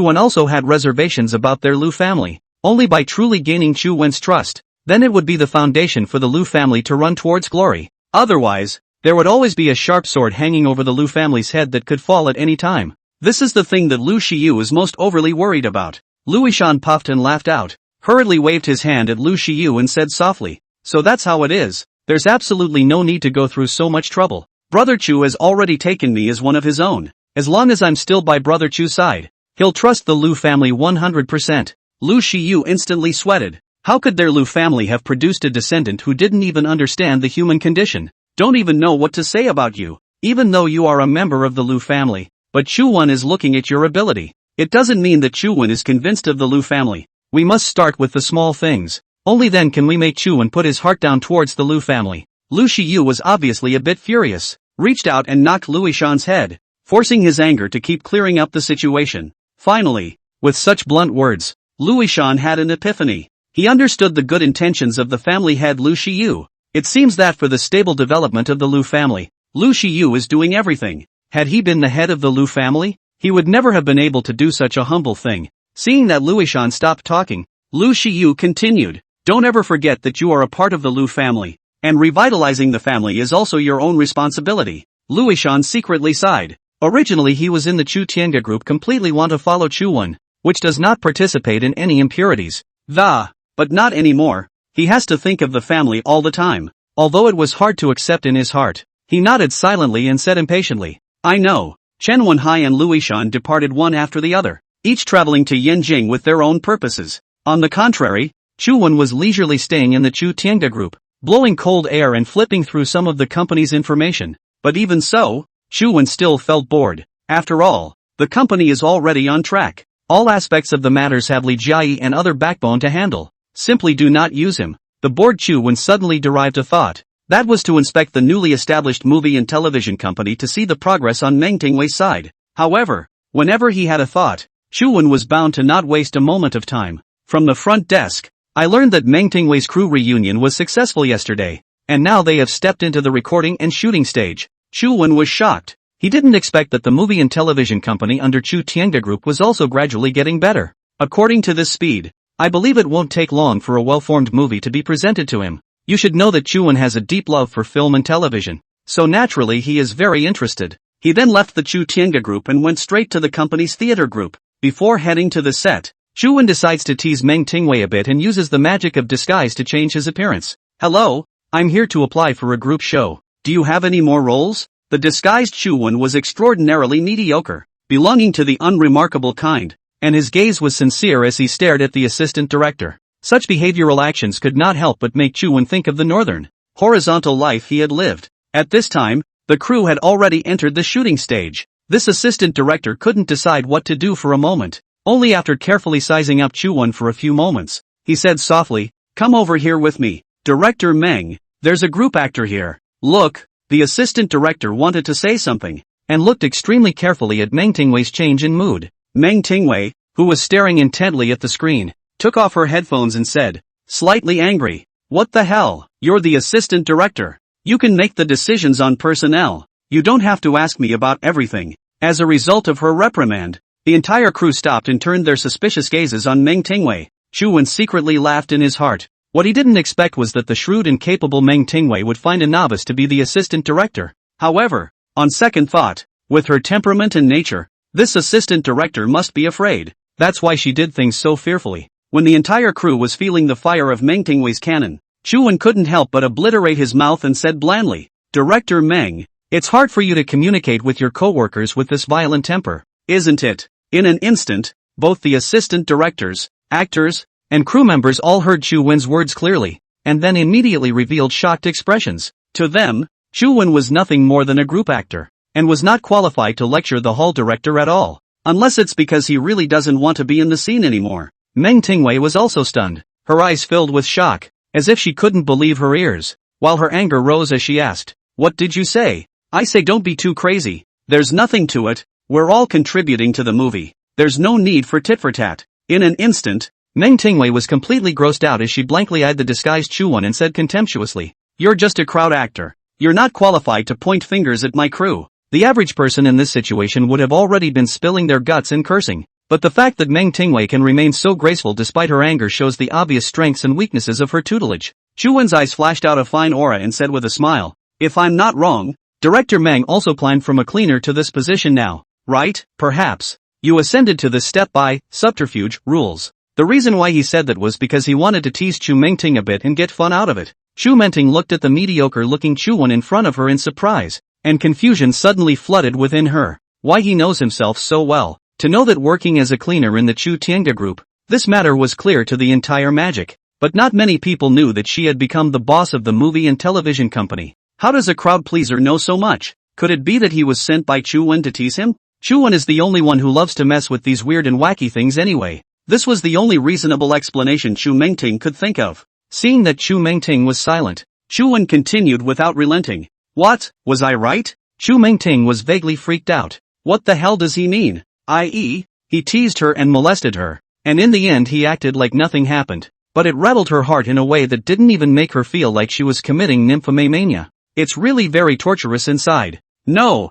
Wen also had reservations about their Lu family. Only by truly gaining Chu Wen's trust, then it would be the foundation for the Lu family to run towards glory. Otherwise, there would always be a sharp sword hanging over the Lu family's head that could fall at any time. This is the thing that Lu Shiyu is most overly worried about. Luishan puffed and laughed out, hurriedly waved his hand at Lu Shiyu and said softly, so that's how it is. There's absolutely no need to go through so much trouble. Brother Chu has already taken me as one of his own. As long as I'm still by Brother Chu's side, he'll trust the Lu family 100%. Lu Shiyu instantly sweated. How could their Lu family have produced a descendant who didn't even understand the human condition? Don't even know what to say about you, even though you are a member of the Lu family. But Chu Wen is looking at your ability. It doesn't mean that Chu Wen is convinced of the Lu family. We must start with the small things. Only then can we make Chu Wen put his heart down towards the Lu family. Lu Shiyu was obviously a bit furious, reached out and knocked Luishan's head, forcing his anger to keep clearing up the situation. Finally, with such blunt words, Luishan had an epiphany. He understood the good intentions of the family head Lu Shiyu. It seems that for the stable development of the Lu family, Lu Shiyu is doing everything. Had he been the head of the Lu family, he would never have been able to do such a humble thing. Seeing that Luishan stopped talking, Lu Shiyu continued, don't ever forget that you are a part of the Lu family, and revitalizing the family is also your own responsibility. Luishan secretly sighed. Originally he was in the Chu Tiange group completely want to follow Chu Wen, which does not participate in any impurities. But not anymore. He has to think of the family all the time. Although it was hard to accept in his heart, he nodded silently and said impatiently, I know. Chen Wenhai and Luishan departed one after the other, each traveling to Yanjing with their own purposes. On the contrary, Chu Wen was leisurely staying in the Chu Tiange group, blowing cold air and flipping through some of the company's information. But even so, Chu Wen still felt bored. After all, the company is already on track. All aspects of the matters have Li Jiayi and other backbone to handle. Simply do not use him. the bored Chu-won suddenly derived a thought. That was to inspect the newly established movie and television company to see the progress on Meng Tingwei's side. However, whenever he had a thought, Chu-won was bound to not waste a moment of time. From the front desk, I learned that Meng Tingwei's crew reunion was successful yesterday, and now they have stepped into the recording and shooting stage. Chu-won was shocked. He didn't expect that the movie and television company under Chu Tianga Group was also gradually getting better. According to this speed, I believe it won't take long for a well-formed movie to be presented to him. You should know that Chu-won has a deep love for film and television, so naturally he is very interested. He then left the Chu Tianga Group and went straight to the company's theater group. Before heading to the set, Chu-won decides to tease Meng Tingwei a bit and uses the magic of disguise to change his appearance. Hello, I'm here to apply for a group show. Do you have any more roles? The disguised Chu-won was extraordinarily mediocre, belonging to the unremarkable kind, and his gaze was sincere as he stared at the assistant director. Such behavioral actions could not help but make Chu-won think of the northern, horizontal life he had lived. At this time, the crew had already entered the shooting stage. This assistant director couldn't decide what to do for a moment. Only after carefully sizing up Chu-won for a few moments, he said softly, "Come over here with me, Director Meng, there's a group actor here." Look, the assistant director wanted to say something, and looked extremely carefully at Meng Tingwei's change in mood. Meng Tingwei, who was staring intently at the screen, took off her headphones and said, slightly angry, "What the hell? You're the assistant director. You can make the decisions on personnel. You don't have to ask me about everything." As a result of her reprimand, the entire crew stopped and turned their suspicious gazes on Meng Tingwei. Chu-won secretly laughed in his heart. What he didn't expect was that the shrewd and capable Meng Tingwei would find a novice to be the assistant director. However, on second thought, with her temperament and nature, this assistant director must be afraid. That's why she did things so fearfully. When the entire crew was feeling the fire of Meng Tingwei's cannon, Chu-won couldn't help but obliterate his mouth and said blandly, "Director Meng, it's hard for you to communicate with your co-workers with this violent temper, isn't it?" In an instant, both the assistant directors, actors, and crew members all heard Chu-won's words clearly, and then immediately revealed shocked expressions. To them, Chu-won was nothing more than a group actor, and was not qualified to lecture the hall director at all, unless it's because he really doesn't want to be in the scene anymore. Meng Tingwei was also stunned, her eyes filled with shock, as if she couldn't believe her ears, while her anger rose as she asked, "What did you say?" "I say don't be too crazy. There's nothing to it. We're all contributing to the movie. There's no need for tit for tat." In an instant, Meng Tingwei was completely grossed out as she blankly eyed the disguised Chu-won and said contemptuously, "You're just a crowd actor. You're not qualified to point fingers at my crew." The average person in this situation would have already been spilling their guts and cursing, but the fact that Meng Tingwei can remain so graceful despite her anger shows the obvious strengths and weaknesses of her tutelage. Chu-won's eyes flashed out a fine aura and said with a smile, "If I'm not wrong, Director Meng also climbed from a cleaner to this position now, right? Perhaps you ascended to this step by subterfuge rules." The reason why he said that was because he wanted to tease Chu Mengting a bit and get fun out of it. Chu Mengting looked at the mediocre-looking Chu-won in front of her in surprise, and confusion suddenly flooded within her. Why he knows himself so well, to know that working as a cleaner in the Chu Tianga Group, this matter was clear to the entire magic, but not many people knew that she had become the boss of the movie and television company. How does a crowd pleaser know so much? Could it be that he was sent by Chu-won to tease him? Chu-won is the only one who loves to mess with these weird and wacky things anyway. This was the only reasonable explanation Chu Mengting could think of. Seeing that Chu Mengting was silent, Chu-won continued without relenting. "What, was I right?" Chu Mengting was vaguely freaked out. What the hell does he mean? I.e., he teased her and molested her, and in the end he acted like nothing happened. But it rattled her heart in a way that didn't even make her feel like she was committing nymphomania. It's really very torturous inside. No,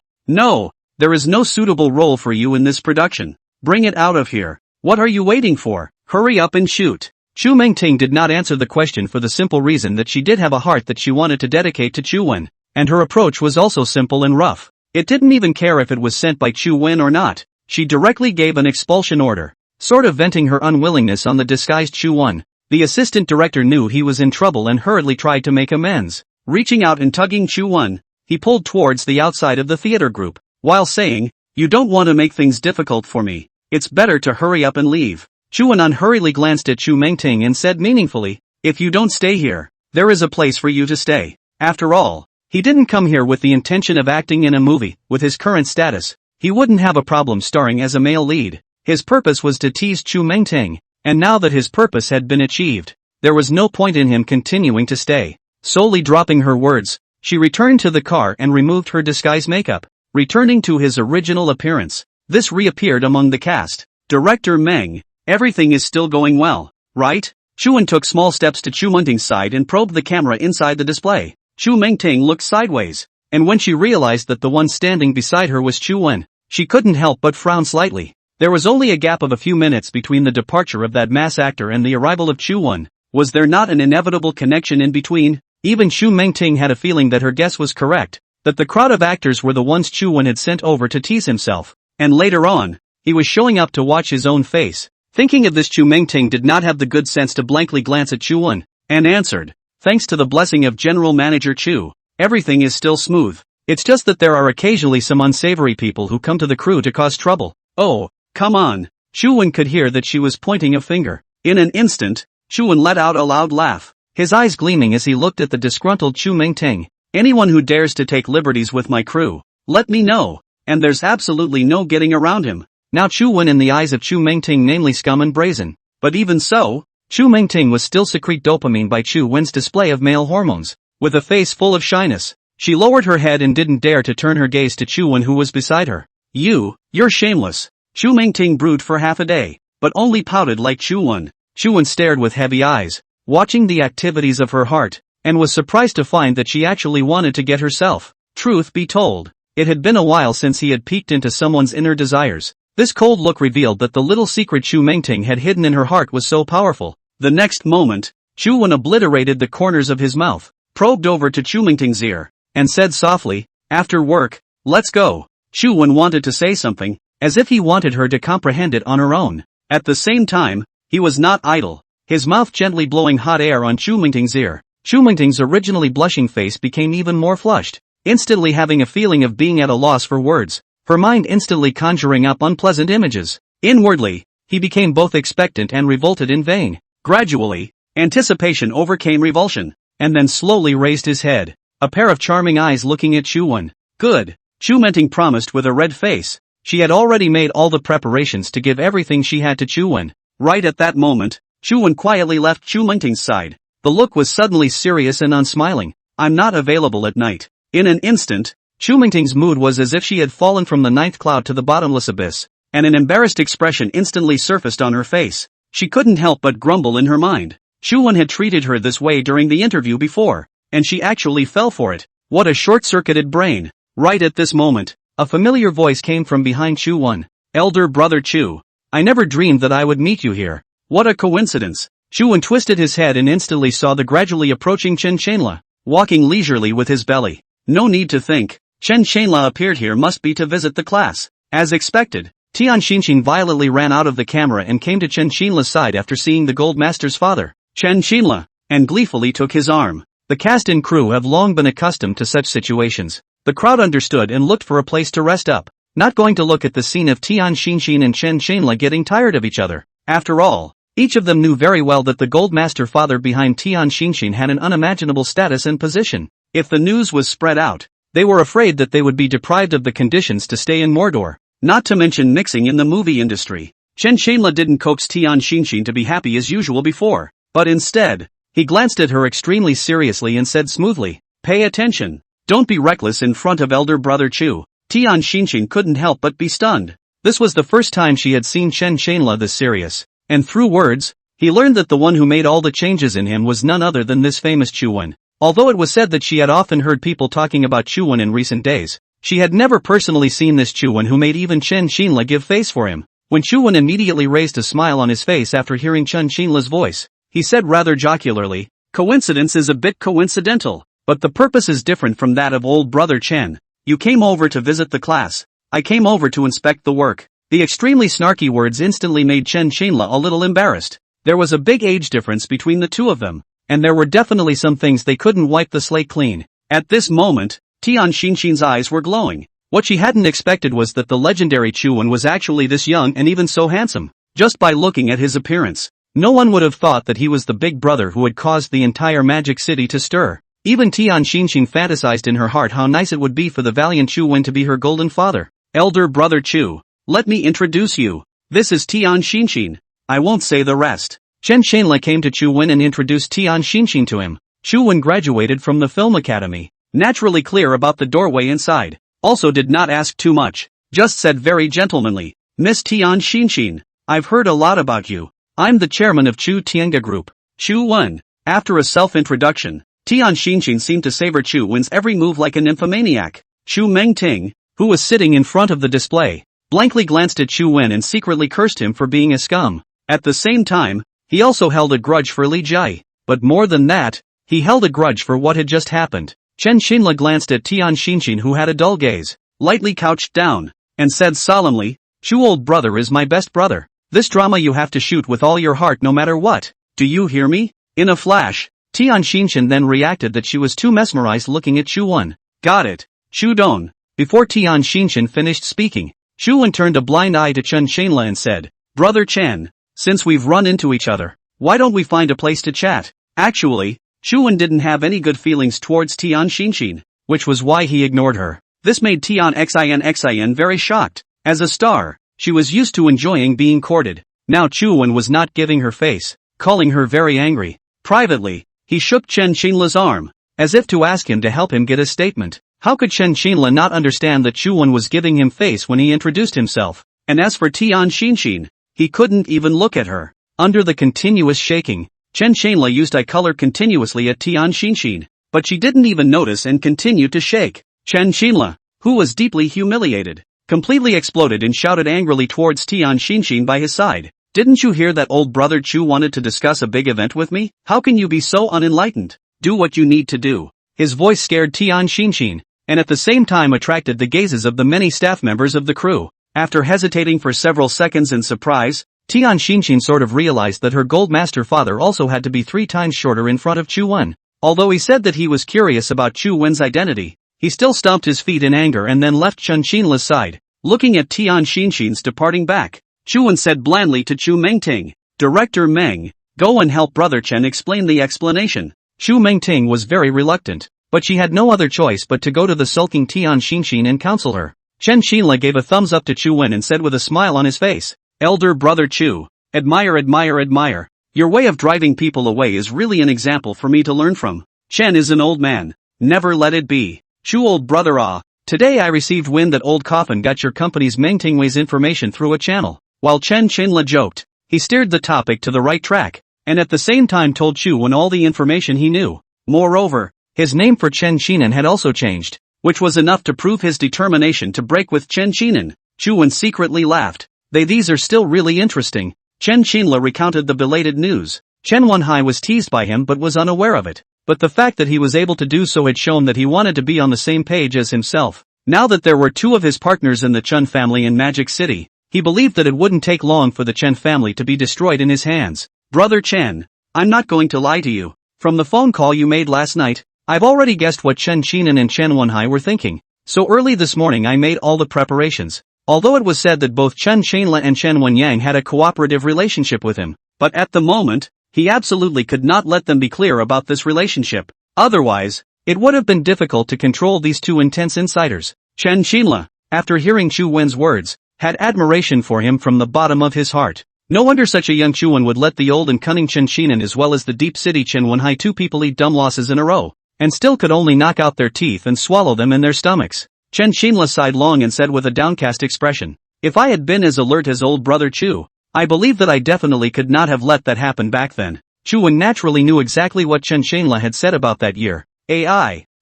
there is no suitable role for you in this production. Bring it out of here. What are you waiting for? Hurry up and shoot. Chu Mengting did not answer the question for the simple reason that she did have a heart that she wanted to dedicate to Chu-won, and her approach was also simple and rough. It didn't even care if it was sent by Chu-won or not. She directly gave an expulsion order, sort of venting her unwillingness on the disguised Chu-won. The assistant director knew he was in trouble and hurriedly tried to make amends. Reaching out and tugging Chu-won, he pulled towards the outside of the theater group, while saying, "You don't want to make things difficult for me. It's better to hurry up and leave." Chu-won hurriedly glanced at Chu Mengting and said meaningfully, "If you don't stay here, there is a place for you to stay." After all, he didn't come here with the intention of acting in a movie. With his current status, he wouldn't have a problem starring as a male lead. His purpose was to tease Chu Mengting, and now that his purpose had been achieved, there was no point in him continuing to stay. Solely dropping her words, she returned to the car and removed her disguise makeup, returning to his original appearance. This reappeared among the cast. Director Meng, everything is still going well, right? Chuan took small steps to Chu Mengting's side and probed the camera inside the display. Chu Mengting looked sideways, and when she realized that the one standing beside her was Chu Wen, she couldn't help but frown slightly. There was only a gap of a few minutes between the departure of that mass actor and the arrival of Chu Wen. Was there not an inevitable connection in between? Even Chu Mengting had a feeling that her guess was correct, that the crowd of actors were the ones Chu Wen had sent over to tease himself, and later on, he was showing up to watch his own face. Thinking of this, Chu Mengting did not have the good sense to blankly glance at Chu Wen, and answered, "Thanks to the blessing of General Manager Chu, everything is still smooth. It's just that there are occasionally some unsavory people who come to the crew to cause trouble." "Oh, come on." Chu Wen could hear that she was pointing a finger. In an instant, Chu Wen let out a loud laugh, his eyes gleaming as he looked at the disgruntled Chu Mengting. "Anyone who dares to take liberties with my crew, let me know," and there's absolutely no getting around him. Now Chu Wen in the eyes of Chu Mengting namely scum and brazen. But even so, Chu Mengting was still secrete dopamine by Chu Wen's display of male hormones. With a face full of shyness, she lowered her head and didn't dare to turn her gaze to Chu Wen who was beside her. You're shameless." Chu Mengting brewed for half a day, but only pouted like Chu Wen. Chu Wen stared with heavy eyes, watching the activities of her heart, and was surprised to find that she actually wanted to get herself. Truth be told, it had been a while since he had peeked into someone's inner desires. This cold look revealed that the little secret Chu Mengting had hidden in her heart was so powerful. The next moment, Chu Wen obliterated the corners of his mouth, probed over to Chu Mengting's ear, and said softly, "After work, let's go." Chu Wen wanted to say something, as if he wanted her to comprehend it on her own. At the same time, he was not idle, his mouth gently blowing hot air on Chu Mengting's ear. Chu Mengting's originally blushing face became even more flushed, instantly having a feeling of being at a loss for words, her mind instantly conjuring up unpleasant images. Inwardly, he became both expectant and revolted in vain. Gradually, anticipation overcame revulsion, and then slowly raised his head, a pair of charming eyes looking at Chu Wen. "Good," Chu Mengting promised with a red face. She had already made all the preparations to give everything she had to Chu Wen. Right at that moment, Chu Wen quietly left Chu Mengting's side. The look was suddenly serious and unsmiling. "I'm not available at night." In an instant, Chu Mengting's mood was as if she had fallen from the ninth cloud to the bottomless abyss, and an embarrassed expression instantly surfaced on her face. She couldn't help but grumble in her mind. Chu Wen had treated her this way during the interview before, and she actually fell for it. What a short-circuited brain. Right at this moment, a familiar voice came from behind Chu Wen. "Elder brother Chu, I never dreamed that I would meet you here. What a coincidence." Chu Wen twisted his head and instantly saw the gradually approaching Chen Shenla, walking leisurely with his belly. No need to think, Chen Shenla appeared here must be to visit the class. As expected, Tian Xinxin violently ran out of the camera and came to Chen Shenla's side after seeing the Gold Master's father, Chen Shenla, and gleefully took his arm. The cast and crew have long been accustomed to such situations. The crowd understood and looked for a place to rest up, not going to look at the scene of Tian Xinxin and Chen Shenla getting tired of each other. After all, each of them knew very well that the Gold Master father behind Tian Xinxin had an unimaginable status and position. If the news was spread out, they were afraid that they would be deprived of the conditions to stay in Mordor, not to mention mixing in the movie industry. Chen Shenla didn't coax Tian Xinxin to be happy as usual before, but instead, he glanced at her extremely seriously and said smoothly, "Pay attention. Don't be reckless in front of elder brother Chu." Tian Xinxin couldn't help but be stunned. This was the first time she had seen Chen Shenla this serious, and through words, he learned that the one who made all the changes in him was none other than this famous Chu Wen. Although it was said that she had often heard people talking about Chu Wen in recent days, she had never personally seen this Chu Wen who made even Chen Shenla give face for him. When Chu Wen immediately raised a smile on his face after hearing Chen Shenla's voice, he said rather jocularly, "Coincidence is a bit coincidental, but the purpose is different from that of old brother Chen. You came over to visit the class. I came over to inspect the work." The extremely snarky words instantly made Chen Shenla a little embarrassed. There was a big age difference between the two of them, and there were definitely some things they couldn't wipe the slate clean. At this moment, Tian Xinxin's eyes were glowing. What she hadn't expected was that the legendary Chu Wen was actually this young and even so handsome. Just by looking at his appearance, no one would have thought that he was the big brother who had caused the entire magic city to stir. Even Tian Xinxin fantasized in her heart how nice it would be for the valiant Chu Wen to be her golden father. "Elder brother Chu, let me introduce you. This is Tian Xinxin. I won't say the rest." Chen Shanla came to Chu Wen and introduced Tian Xinxin to him. Chu Wen graduated from the film academy. Naturally clear about the doorway inside. Also did not ask too much. Just said very gentlemanly, Miss Tian Xinxin, I've heard a lot about you. I'm the chairman of Chu Tianga Group. Chu Wen. After a self-introduction, Tian Xinxin seemed to savor Chu Wen's every move like a nymphomaniac. Chu Mengting, who was sitting in front of the display, blankly glanced at Chu Wen and secretly cursed him for being a scum. At the same time, he also held a grudge for Li Jai. But more than that, he held a grudge for what had just happened. Chen Xinla glanced at Tian Xinxin, who had a dull gaze, lightly couched down, and said solemnly, Chu old brother is my best brother. This drama you have to shoot with all your heart no matter what. Do you hear me? In a flash, Tian Xinxin then reacted that she was too mesmerized looking at Chu Wen. Got it. Chu Don. Before Tian Xinxin finished speaking, Chu Wen turned a blind eye to Chen Shanla and said, Brother Chen, since we've run into each other, why don't we find a place to chat? Actually, Chu Wen didn't have any good feelings towards Tian Xinxin, which was why he ignored her. This made Tian Xin very shocked. As a star, she was used to enjoying being courted. Now Chu Wen was not giving her face, calling her very angry. Privately, he shook Chen Shanla's arm, as if to ask him to help him get a statement. How could Chen Shanla not understand that Chu Wen was giving him face when he introduced himself? And as for Tian Xinxin, he couldn't even look at her. Under the continuous shaking, Chen Shanla used eye color continuously at Tian Xinxin, but she didn't even notice and continued to shake. Chen Shanla, who was deeply humiliated, completely exploded and shouted angrily towards Tian Xinxin by his side. Didn't you hear that old brother Chu wanted to discuss a big event with me? How can you be so unenlightened? Do what you need to do. His voice scared Tian Xinxin, and at the same time attracted the gazes of the many staff members of the crew. After hesitating for several seconds in surprise, Tian Xinxin sort of realized that her gold master father also had to be 3 times shorter in front of Chu Wen. Although he said that he was curious about Chu Wen's identity, he still stomped his feet in anger and then left Chen Shanla's side. Looking at Tian Xinxin's departing back, Chu Wen said blandly to Chu Mengting, Director Meng, go and help Brother Chen explain the explanation. Chu Mengting was very reluctant, but she had no other choice but to go to the sulking Tian Xinxin and counsel her. Chen Shanla gave a thumbs up to Chu Wen and said with a smile on his face, Elder Brother Chu, admire. Your way of driving people away is really an example for me to learn from. Chen is an old man. Never let it be. Chu old brother today I received wind that old Coffin got your company's Mengtingwei's information through a channel. While Chen Shanla joked, he steered the topic to the right track, and at the same time told Chu Wen all the information he knew. Moreover, his name for Chen Xinan had also changed, which was enough to prove his determination to break with Chen Xinan. Chu Wen secretly laughed. These are still really interesting. Chen Shanla recounted the belated news. Chen Wenhai was teased by him but was unaware of it. But the fact that he was able to do so had shown that he wanted to be on the same page as himself. Now that there were 2 of his partners in the Chen family in Magic City, he believed that it wouldn't take long for the Chen family to be destroyed in his hands. Brother Chen, I'm not going to lie to you. From the phone call you made last night, I've already guessed what Chen Xinan and Chen Wenhai were thinking. So early this morning I made all the preparations. Although it was said that both Chen Shanla and Chen Wenyang had a cooperative relationship with him, but at the moment, he absolutely could not let them be clear about this relationship. Otherwise, it would have been difficult to control these 2 intense insiders. Chen Shanla, after hearing Chu Wen's words, had admiration for him from the bottom of his heart. No wonder such a young Chu Wen would let the old and cunning Chen Xinan as well as the deep city Chen Wenhai 2 people eat dumb losses in a row, and still could only knock out their teeth and swallow them in their stomachs. Chen Shanla sighed long and said with a downcast expression, if I had been as alert as old brother Chu, I believe that I definitely could not have let that happen back then. Chu Wen naturally knew exactly what Chen Shanla had said about that year.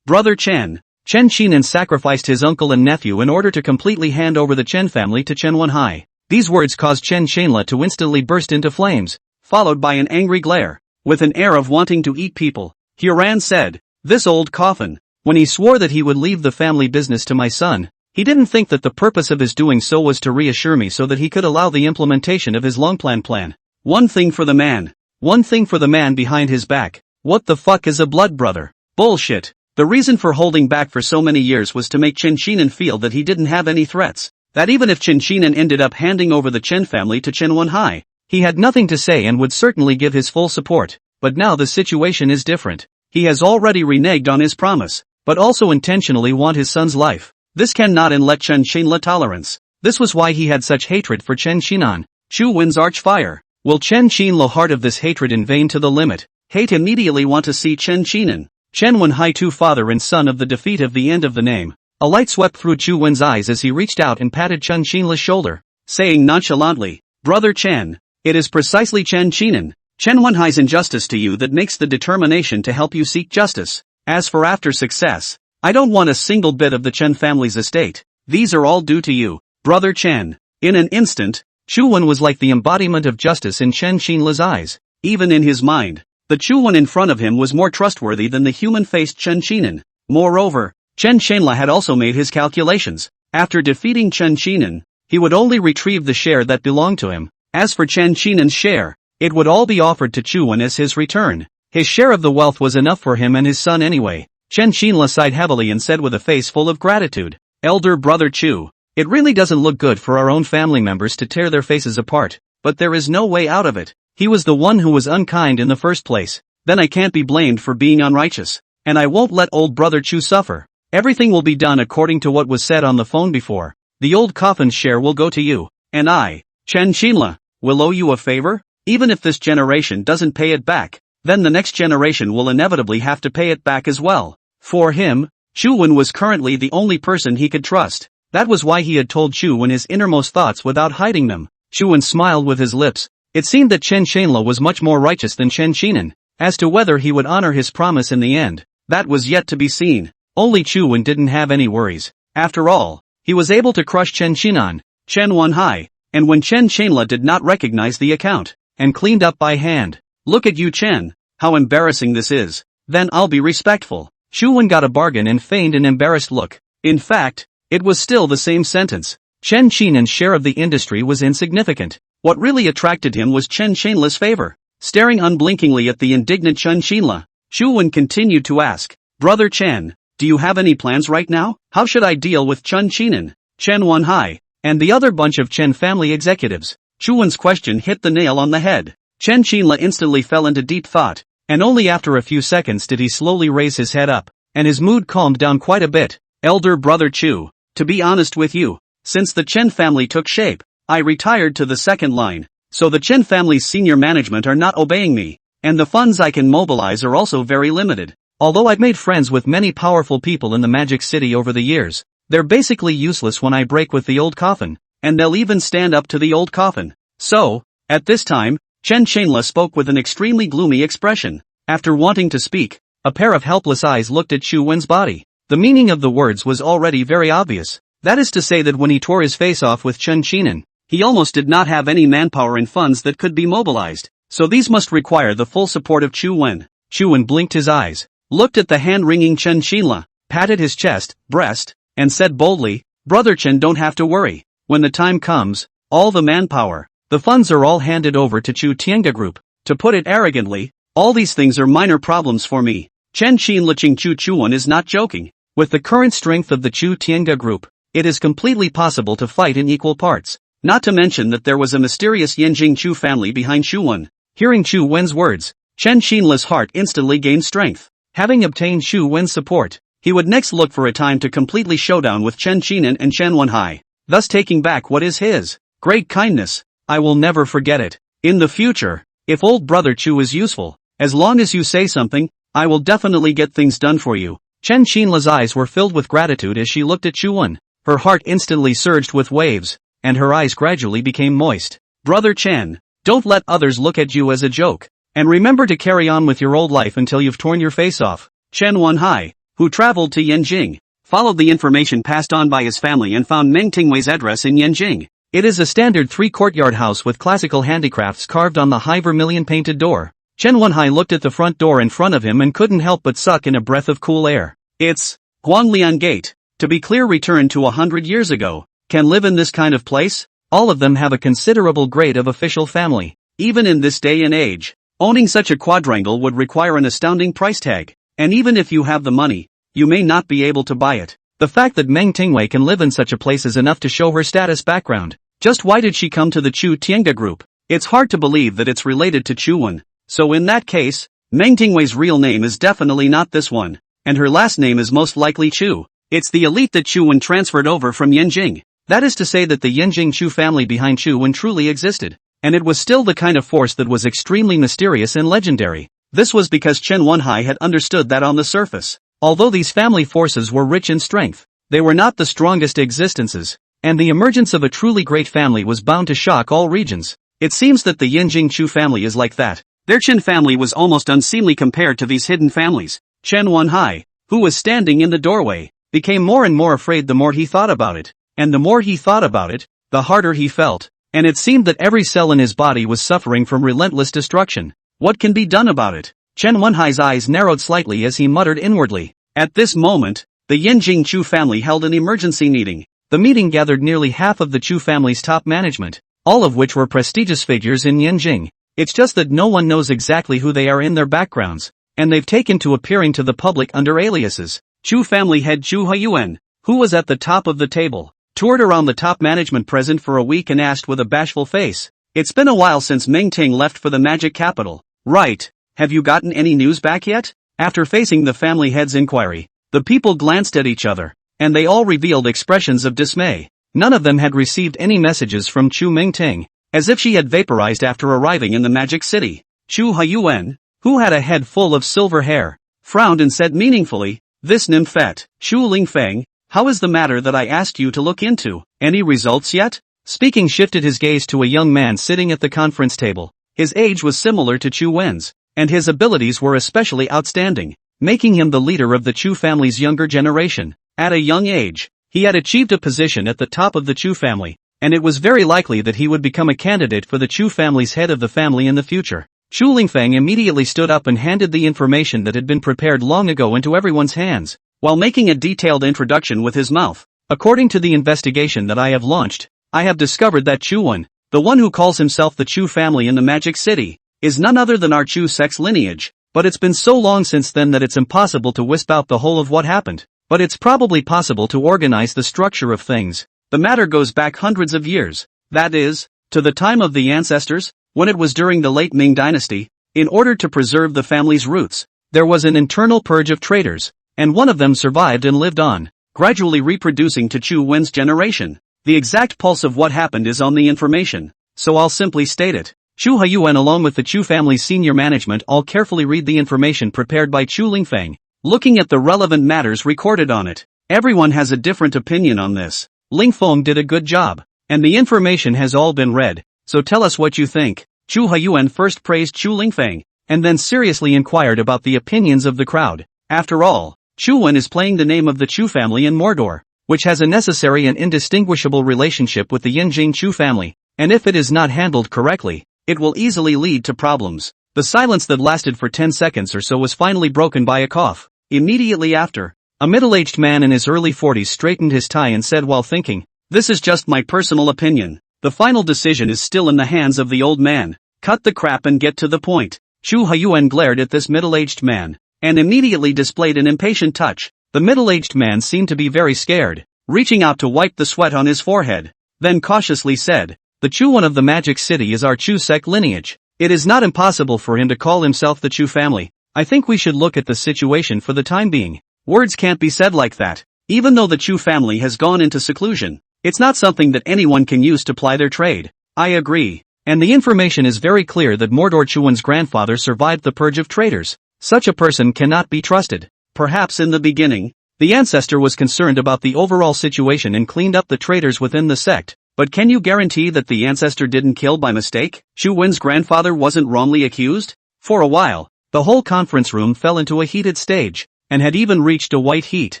Brother Chen. Chen Xinan sacrificed his uncle and nephew in order to completely hand over the Chen family to Chen Wenhai. These words caused Chen Shanla to instantly burst into flames, followed by an angry glare. With an air of wanting to eat people, Huran said, this old Coffin, when he swore that he would leave the family business to my son, he didn't think that the purpose of his doing so was to reassure me so that he could allow the implementation of his long plan. One thing for the man. One thing for the man behind his back. What the fuck is a blood brother? Bullshit. The reason for holding back for so many years was to make Chen Xinan feel that he didn't have any threats. That even if Chen Xinan ended up handing over the Chen family to Chen Wenhai, he had nothing to say and would certainly give his full support. But now the situation is different. He has already reneged on his promise, but also intentionally want his son's life. This cannot and let Chen Shanla tolerance. This was why he had such hatred for Chen Xinan. Chu Wen's arch fire. Will Chen Qinla heart of this hatred in vain to the limit. Hate immediately want to see Chen Qinan. Chen Wenhai, two father and son of the defeat of the end of the name. A light swept through Chu Wen's eyes as he reached out and patted Chen Qinla's shoulder, saying nonchalantly, "Brother Chen, it is precisely Chen Qinan, Chen Wenhai's injustice to you that makes the determination to help you seek justice. As for after success, I don't want a single bit of the Chen family's estate. These are all due to you, Brother Chen." In an instant, Chu Wen was like the embodiment of justice in Chen Qinla's eyes. Even in his mind, the Chu Wen in front of him was more trustworthy than the human-faced Chen Qinan. Moreover, Chen Qianla had also made his calculations. After defeating Chen Qinan, he would only retrieve the share that belonged to him. As for Chen Qinan's share, it would all be offered to Chu Wen as his return. His share of the wealth was enough for him and his son anyway. Chen Qianla sighed heavily and said with a face full of gratitude, "Elder brother Chu, it really doesn't look good for our own family members to tear their faces apart, but there is no way out of it. He was the one who was unkind in the first place. Then I can't be blamed for being unrighteous, and I won't let old brother Chu suffer. Everything will be done according to what was said on the phone before. The old coffin's share will go to you, and I, Chen Qinla, will owe you a favor. Even if this generation doesn't pay it back, then the next generation will inevitably have to pay it back as well." For him, Chu Wen was currently the only person he could trust. That was why he had told Chu Wen his innermost thoughts without hiding them. Chu Wen smiled with his lips. It seemed that Chen Qianla was much more righteous than Chen Qinan. As to whether he would honor his promise in the end, that was yet to be seen. Only Chu Wen didn't have any worries. After all, he was able to crush Chen Qinan, Chen Wenhai, and when Chen Qianla did not recognize the account, and cleaned up by hand. "Look at you, Chen. How embarrassing this is. Then I'll be respectful." Chu Wen got a bargain and feigned an embarrassed look. In fact, it was still the same sentence. Chen Qinan's share of the industry was insignificant. What really attracted him was Chen Qianla's favor. Staring unblinkingly at the indignant Chen Qianla, Chu Wen continued to ask, "Brother Chen, do you have any plans right now? How should I deal with Chen Qinan, Chen Wenhai, and the other bunch of Chen family executives?" Chu Wen's question hit the nail on the head. Chen Qianla instantly fell into deep thought, and only after a few seconds did he slowly raise his head up, and his mood calmed down quite a bit. "Elder brother Chu, to be honest with you, since the Chen family took shape, I retired to the second line, so the Chen family's senior management are not obeying me, and the funds I can mobilize are also very limited. Although I've made friends with many powerful people in the Magic City over the years, they're basically useless when I break with the old coffin, and they'll even stand up to the old coffin. So, at this time, Chen Qianla spoke with an extremely gloomy expression. After wanting to speak, a pair of helpless eyes looked at Chu Wen's body. The meaning of the words was already very obvious. That is to say that when he tore his face off with Chen Qinan, he almost did not have any manpower and funds that could be mobilized, so these must require the full support of Chu Wen. Chu Wen blinked his eyes, looked at the hand-wringing Chen Qianla, patted his chest, breast, and said boldly, "Brother Chen, don't have to worry. When the time comes, all the manpower, the funds are all handed over to Chu Tiange Group. To put it arrogantly, all these things are minor problems for me." Chen Qianla Chu Wen is not joking. With the current strength of the Chu Tiange Group, it is completely possible to fight in equal parts. Not to mention that there was a mysterious Yanjing Chu family behind Chu Wen. Hearing Chu Wen's words, Chen Qianla's heart instantly gained strength. Having obtained Chu Wen's support, he would next look for a time to completely showdown with Chen Qinan and Chen Wenhai, thus taking back what is his. Great kindness. I will never forget it. In the future, if old brother Chu is useful, as long as you say something, I will definitely get things done for you. Chen Qianla's eyes were filled with gratitude as she looked at Chu Wen. Her heart instantly surged with waves, and her eyes gradually became moist. "Brother Chen, don't let others look at you as a joke, and remember to carry on with your old life until you've torn your face off." Chen Wenhai, who traveled to Yanjing, followed the information passed on by his family and found Meng Tingwei's address in Yanjing. It is a standard three-courtyard house with classical handicrafts carved on the high vermilion-painted door. Chen Wenhai looked at the front door in front of him and couldn't help but suck in a breath of cool air. It's Guanglian Gate. To be clear, returned to 100 years ago. Can live in this kind of place? All of them have a considerable grade of official family. Even in this day and age, owning such a quadrangle would require an astounding price tag. And even if you have the money, you may not be able to buy it. The fact that Meng Tingwei can live in such a place is enough to show her status background. Just why did she come to the Chu Tiange Group? It's hard to believe that it's related to Chu Wen. So in that case, Meng Tingwei's real name is definitely not this one, and her last name is most likely Chu. It's the elite that Chu Wen transferred over from Yanjing. That is to say that the Yanjing Chu family behind Chu Wen truly existed. and it was still the kind of force that was extremely mysterious and legendary. This was because Chen Wenhai had understood that on the surface, although these family forces were rich in strength, they were not the strongest existences, and the emergence of a truly great family was bound to shock all regions. It seems that the Yinjing Chu family is like that. Their Chen family was almost unseemly compared to these hidden families. Chen Wenhai, who was standing in the doorway, became more and more afraid the more he thought about it, and the more he thought about it, the harder he felt, and it seemed that every cell in his body was suffering from relentless destruction. What can be done about it? Chen Wenhai's eyes narrowed slightly as he muttered inwardly. At this moment, the Yinjing Chu family held an emergency meeting. The meeting gathered nearly half of the Chu family's top management, all of which were prestigious figures in Yinjing. It's just that no one knows exactly who they are in their backgrounds, and they've taken to appearing to the public under aliases. Chu family head Chu Huiyuan, who was at the top of the table, toured around the top management present for a week and asked with a bashful face, "It's been a while since Ming Ting left for the magic capital, right? Have you gotten any news back yet?" After facing the family head's inquiry, the people glanced at each other, and they all revealed expressions of dismay. None of them had received any messages from Chu Mingting, as if she had vaporized after arriving in the magic city. Chu Huiyuan, who had a head full of silver hair, frowned and said meaningfully, "This nymphette, Chu Lingfeng, how is the matter that I asked you to look into? Any results yet?" Speaking shifted his gaze to a young man sitting at the conference table. His age was similar to Chu Wen's, and his abilities were especially outstanding, making him the leader of the Chu family's younger generation. At a young age, he had achieved a position at the top of the Chu family, and it was very likely that he would become a candidate for the Chu family's head of the family in the future. Chu Lingfeng immediately stood up and handed the information that had been prepared long ago into everyone's hands, while making a detailed introduction with his mouth. "According to the investigation that I have launched, I have discovered that Chu Wen, the one who calls himself the Chu family in the Magic City, is none other than our Chu sex lineage, but it's been so long since then that it's impossible to wisp out the whole of what happened. But it's probably possible to organize the structure of things. The matter goes back hundreds of years, that is, to the time of the ancestors, when it was during the late Ming dynasty. In order to preserve the family's roots, there was an internal purge of traitors, and one of them survived and lived on, gradually reproducing to Chu Wen's generation. The exact pulse of what happened is on the information, so I'll simply state it. Chu Huiyuan along with the Chu family's senior management all carefully read the information prepared by Chu Lingfeng, looking at the relevant matters recorded on it. Everyone has a different opinion on this. Lingfeng did a good job, and the information has all been read, so tell us what you think." Chu Huiyuan first praised Chu Lingfeng, and then seriously inquired about the opinions of the crowd. After all, Chu Wen is playing the name of the Chu family in Mordor, which has a necessary and indistinguishable relationship with the Yinjing Chu family, and if it is not handled correctly, it will easily lead to problems. The silence that lasted for 10 seconds or so was finally broken by a cough. Immediately after, a middle-aged man in his early 40s straightened his tie and said while thinking, "This is just my personal opinion. The final decision is still in the hands of the old man. Cut the crap and get to the point." Chu Huiyuan glared at this middle-aged man, and immediately displayed an impatient touch. The middle-aged man seemed to be very scared, reaching out to wipe the sweat on his forehead, then cautiously said, "The Chu Wen of the Magic City is our Chu sect lineage. It is not impossible for him to call himself the Chu family. I think we should look at the situation for the time being." Words can't be said like that. Even though the Chu family has gone into seclusion, it's not something that anyone can use to ply their trade. I agree. And the information is very clear that Mordor Chuan's grandfather survived the purge of traitors. Such a person cannot be trusted. Perhaps in the beginning, the ancestor was concerned about the overall situation and cleaned up the traitors within the sect, but can you guarantee that the ancestor didn't kill by mistake? Chu Wen's grandfather wasn't wrongly accused? For a while, the whole conference room fell into a heated stage, and had even reached a white heat.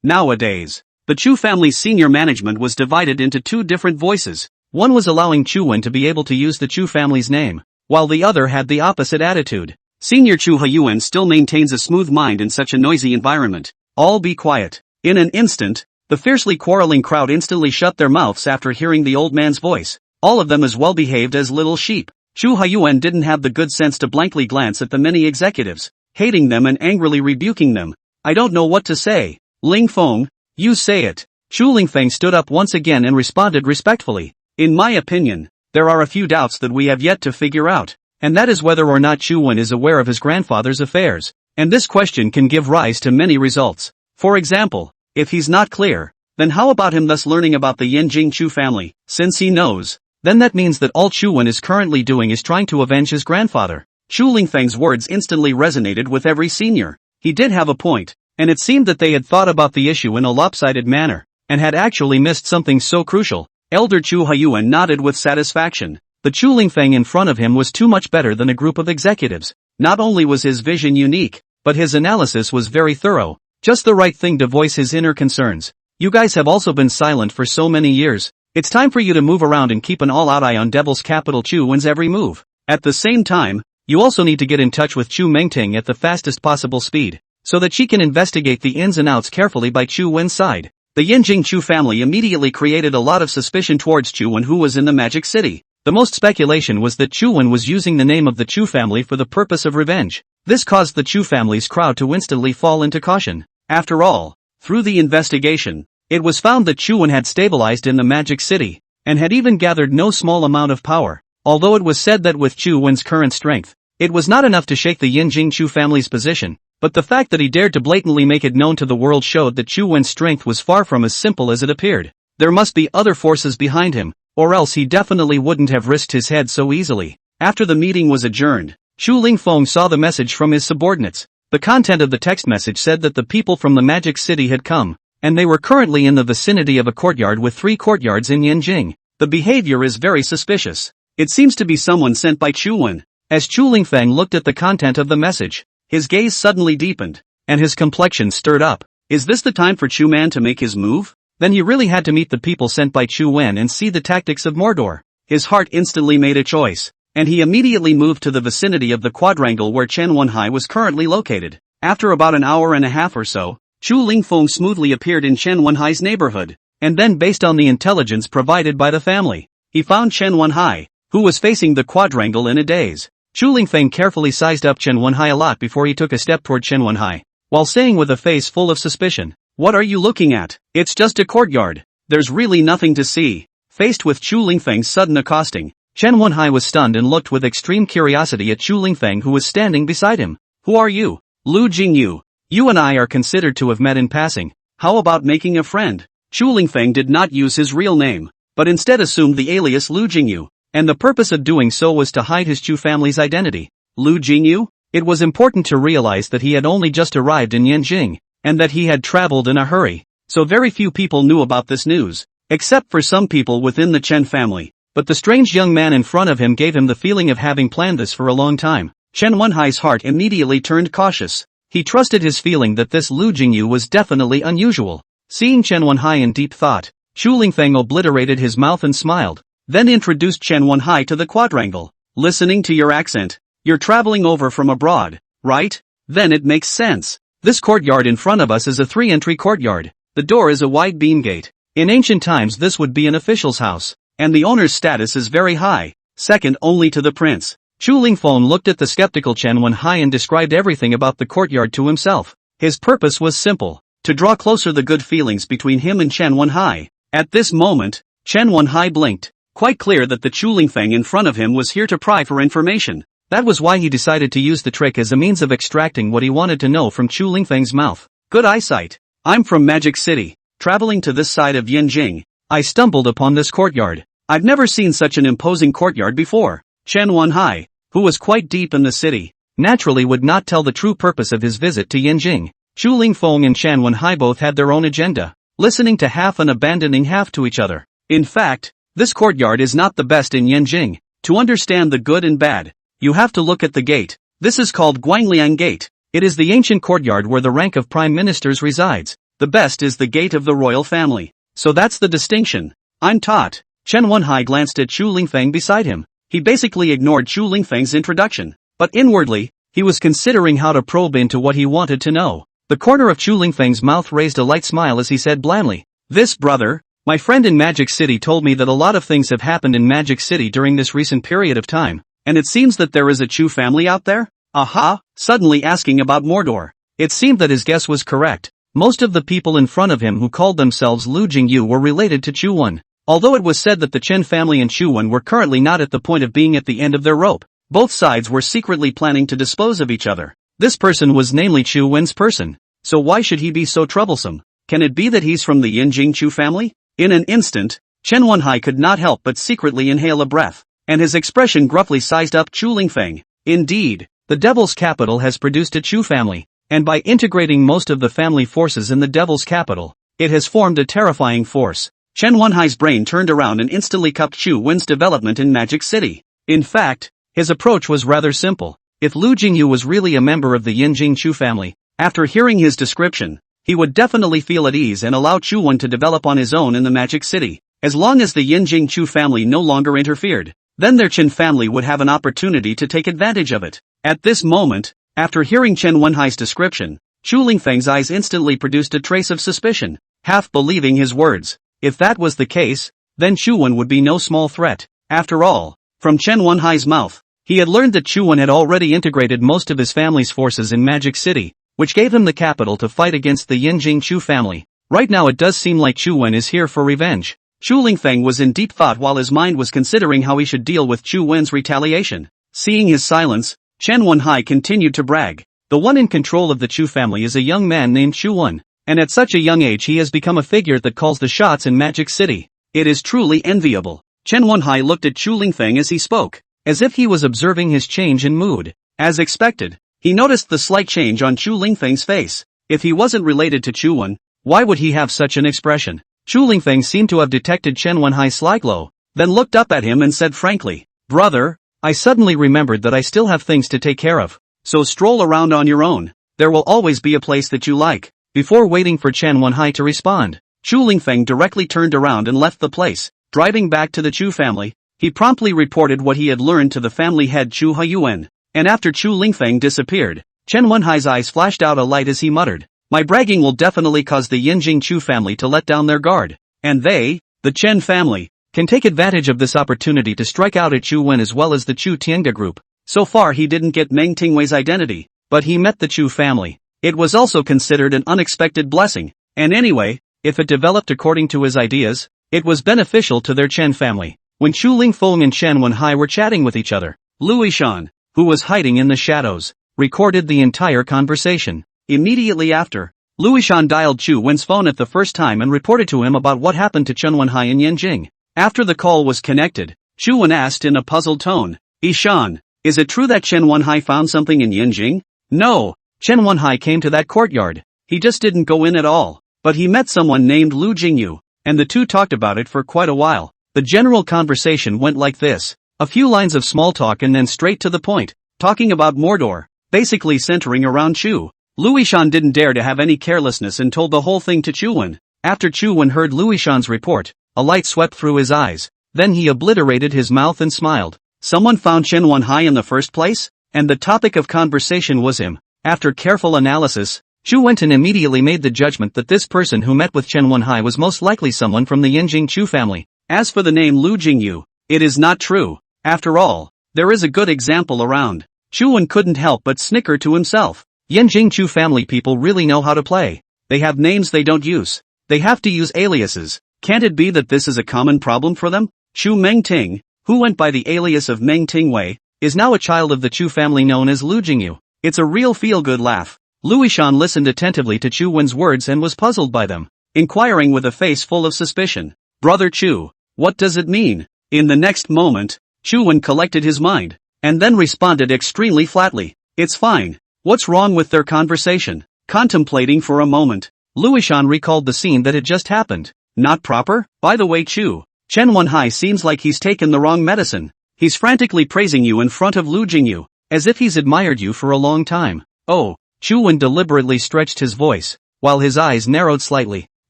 Nowadays, the Chu family's senior management was divided into two different voices. One was allowing Chu Wen to be able to use the Chu family's name, while the other had the opposite attitude. Senior Chu Huiyuan still maintains a smooth mind in such a noisy environment. All be quiet. In an instant, the fiercely quarreling crowd instantly shut their mouths after hearing the old man's voice, all of them as well behaved as little sheep. Chu Huiyuan didn't have the good sense to blankly glance at the many executives, hating them and angrily rebuking them. "I don't know what to say. Ling Feng, you say it." Chu Lingfeng stood up once again and responded respectfully. "In my opinion, there are a few doubts that we have yet to figure out, and that is whether or not Chu Wen is aware of his grandfather's affairs, and this question can give rise to many results. For example, if he's not clear, then how about him thus learning about the Yinjing Chu family? Since he knows, then that means that all Chu Wen is currently doing is trying to avenge his grandfather. Chu Lingfeng's words instantly resonated with every senior. He did have a point, and it seemed that they had thought about the issue in a lopsided manner, and had actually missed something so crucial. Elder Chu Haiyuan nodded with satisfaction. The Chu Lingfeng in front of him was too much better than a group of executives. Not only was his vision unique, but his analysis was very thorough. Just the right thing to voice his inner concerns. You guys have also been silent for so many years. It's time for you to move around and keep an all-out eye on Devil's capital Chu Wen's every move. At the same time, you also need to get in touch with Chu Mengting at the fastest possible speed, so that she can investigate the ins and outs carefully by Chu Wen's side. The Yinjing Chu family immediately created a lot of suspicion towards Chu Wen, who was in the Magic City. The most speculation was that Chu Wen was using the name of the Chu family for the purpose of revenge. This caused the Chu family's crowd to instantly fall into caution. After all, through the investigation, it was found that Chu Wen had stabilized in the Magic City, and had even gathered no small amount of power. Although it was said that with Chu Wen's current strength, it was not enough to shake the Yinjing Chu family's position, but the fact that he dared to blatantly make it known to the world showed that Chu Wen's strength was far from as simple as it appeared. There must be other forces behind him, or else he definitely wouldn't have risked his head so easily. After the meeting was adjourned, Chu Lingfeng saw the message from his subordinates. The content of the text message said that the people from the Magic City had come, and they were currently in the vicinity of a courtyard with 3 courtyards in Yinjing. The behavior is very suspicious. It seems to be someone sent by Chu Wen. As Chu Lingfeng looked at the content of the message, his gaze suddenly deepened, and his complexion stirred up. Is this the time for Chu Man to make his move? Then he really had to meet the people sent by Chu Wen and see the tactics of Mordor. His heart instantly made a choice, and he immediately moved to the vicinity of the quadrangle where Chen Wenhai was currently located. After about an hour and a half or so, Chu Lingfeng smoothly appeared in Chen Wenhai's neighborhood, and then based on the intelligence provided by the family, he found Chen Wenhai, who was facing the quadrangle in a daze. Chu Lingfeng carefully sized up Chen Wenhai a lot before he took a step toward Chen Wenhai, while saying with a face full of suspicion, "What are you looking at? It's just a courtyard. There's really nothing to see." Faced with Chu Lingfeng's sudden accosting, Chen Wenhai was stunned and looked with extreme curiosity at Chu Lingfeng, who was standing beside him. "Who are you?" "Lu Jingyu. You and I are considered to have met in passing. How about making a friend?" Chu Lingfeng did not use his real name, but instead assumed the alias Lu Jingyu, and the purpose of doing so was to hide his Chu family's identity. Lu Jingyu? It was important to realize that he had only just arrived in Yanjing, and that he had traveled in a hurry, so very few people knew about this news, except for some people within the Chen family. But the strange young man in front of him gave him the feeling of having planned this for a long time. Chen Wenhai's heart immediately turned cautious. He trusted his feeling that this Lu Jingyu was definitely unusual. Seeing Chen Wenhai in deep thought, Chu Lingfeng obliterated his mouth and smiled, then introduced Chen Wenhai to the quadrangle. "Listening to your accent, you're traveling over from abroad, right? Then it makes sense. This courtyard in front of us is a 3-entry courtyard. The door is a wide beam gate. In ancient times this would be an official's house, and the owner's status is very high, second only to the prince." Chu Lingfeng looked at the skeptical Chen Wenhai and described everything about the courtyard to himself. His purpose was simple, to draw closer the good feelings between him and Chen Wenhai. At this moment, Chen Wenhai blinked, quite clear that the Chu Lingfeng in front of him was here to pry for information. That was why he decided to use the trick as a means of extracting what he wanted to know from Chu Lingfeng's mouth. "Good eyesight. I'm from Magic City. Traveling to this side of Yanjing, I stumbled upon this courtyard. I've never seen such an imposing courtyard before." Chen Wenhai, who was quite deep in the city, naturally would not tell the true purpose of his visit to Yanjing. Chu Lingfeng and Chen Wenhai both had their own agenda, listening to half and abandoning half to each other. In fact, this courtyard is not the best in Yanjing. To understand the good and bad, you have to look at the gate. This is called Guangliang Gate. It is the ancient courtyard where the rank of prime ministers resides. The best is the gate of the royal family. So that's the distinction. I'm taught. Chen Wenhai glanced at Chu Lingfeng beside him. He basically ignored Chu Lingfeng's introduction, but inwardly, he was considering how to probe into what he wanted to know. The corner of Chu Lingfeng's mouth raised a light smile as he said blandly, "This brother, my friend in Magic City told me that a lot of things have happened in Magic City during this recent period of time, and it seems that there is a Chu family out there?" Aha, suddenly asking about Mordor. It seemed that his guess was correct. Most of the people in front of him who called themselves Lu Jingyu were related to Chu Wen. Although it was said that the Chen family and Chu Wen were currently not at the point of being at the end of their rope, both sides were secretly planning to dispose of each other. This person was namely Chu Wen's person. So why should he be so troublesome? Can it be that he's from the Yinjing Chu family? In an instant, Chen Wenhai could not help but secretly inhale a breath, and his expression gruffly sized up Chu Lingfeng. Indeed, the Devil's Capital has produced a Chu family, and by integrating most of the family forces in the Devil's Capital, it has formed a terrifying force. Chen Wenhai's brain turned around and instantly cupped Chu Wen's development in Magic City. In fact, his approach was rather simple. If Lu Jingyu was really a member of the Yinjing Chu family, after hearing his description, he would definitely feel at ease and allow Chu Wen to develop on his own in the Magic City, as long as the Yinjing Chu family no longer interfered. Then their Chen family would have an opportunity to take advantage of it. At this moment, after hearing Chen Wenhai's description, Chu Lingfeng's eyes instantly produced a trace of suspicion, half believing his words. If that was the case, then Chu Wen would be no small threat. After all, from Chen Wenhai's mouth, he had learned that Chu Wen had already integrated most of his family's forces in Magic City, which gave him the capital to fight against the Yinjing Chu family. Right now it does seem like Chu Wen is here for revenge. Chu Lingfeng was in deep thought while his mind was considering how he should deal with Chu Wen's retaliation. Seeing his silence, Chen Wenhai continued to brag. The one in control of the Chu family is a young man named Chu Wen, and at such a young age he has become a figure that calls the shots in Magic City. It is truly enviable. Chen Wenhai looked at Chu Lingfeng as he spoke, as if he was observing his change in mood. As expected, he noticed the slight change on Chu Lingfeng's face. If he wasn't related to Chu Wen, why would he have such an expression? Chu Lingfeng seemed to have detected Chen Wenhai's sly glow, then looked up at him and said frankly, "Brother, I suddenly remembered that I still have things to take care of, so stroll around on your own. There will always be a place that you like." Before waiting for Chen Wenhai to respond, Chu Lingfeng directly turned around and left the place. Driving back to the Chu family, he promptly reported what he had learned to the family head Chu Huiyuan, and after Chu Lingfeng disappeared, Chen Wenhai's eyes flashed out a light as he muttered, "My bragging will definitely cause the Yinjing Chu family to let down their guard, and they, the Chen family, can take advantage of this opportunity to strike out at Chu Wen as well as the Chu Tiange group." So far he didn't get Meng Tingwei's identity, but he met the Chu family. It was also considered an unexpected blessing, and anyway, if it developed according to his ideas, it was beneficial to their Chen family. When Chu Lingfeng and Chen Wenhai were chatting with each other, Louis Shan, who was hiding in the shadows, recorded the entire conversation. Immediately after, Louis Shan dialed Chu Wen's phone at the first time and reported to him about what happened to Chen Wenhai in Yanjing. After the call was connected, Chu Wen asked in a puzzled tone, "Ishan, is it true that Chen Wenhai found something in Yanjing?" "No, Chen Wenhai came to that courtyard. He just didn't go in at all, but he met someone named Lu Jingyu, and the two talked about it for quite a while." The general conversation went like this. A few lines of small talk and then straight to the point, talking about Mordor, basically centering around Chu. Louis Shan didn't dare to have any carelessness and told the whole thing to Chu Wen. After Chu Wen heard Louis Shan's report, a light swept through his eyes. Then he obliterated his mouth and smiled. Someone found Chen Wenhai in the first place? And the topic of conversation was him. After careful analysis, Chu Wenton immediately made the judgment that this person who met with Chen Wenhai was most likely someone from the Yinjing Chu family. As for the name Lu Jingyu, it is not true. After all, there is a good example around. Chu Wen couldn't help but snicker to himself. Yinjing Chu family people really know how to play. They have names they don't use. They have to use aliases. Can't it be that this is a common problem for them? Chu Mengting, who went by the alias of Meng Tingwei, is now a child of the Chu family known as Lu Jingyu. It's a real feel-good laugh. Louis Shan listened attentively to Chu Wen's words and was puzzled by them, inquiring with a face full of suspicion, "Brother Chu, what does it mean?" In the next moment, Chu Wen collected his mind, and then responded extremely flatly, "It's fine. What's wrong with their conversation?" Contemplating for a moment, Louis Shan recalled the scene that had just happened. "Not proper? By the way Chen Wenhai seems like he's taken the wrong medicine. He's frantically praising you in front of Lu Jingyu, as if he's admired you for a long time." "Oh." Chu Wen deliberately stretched his voice, while his eyes narrowed slightly.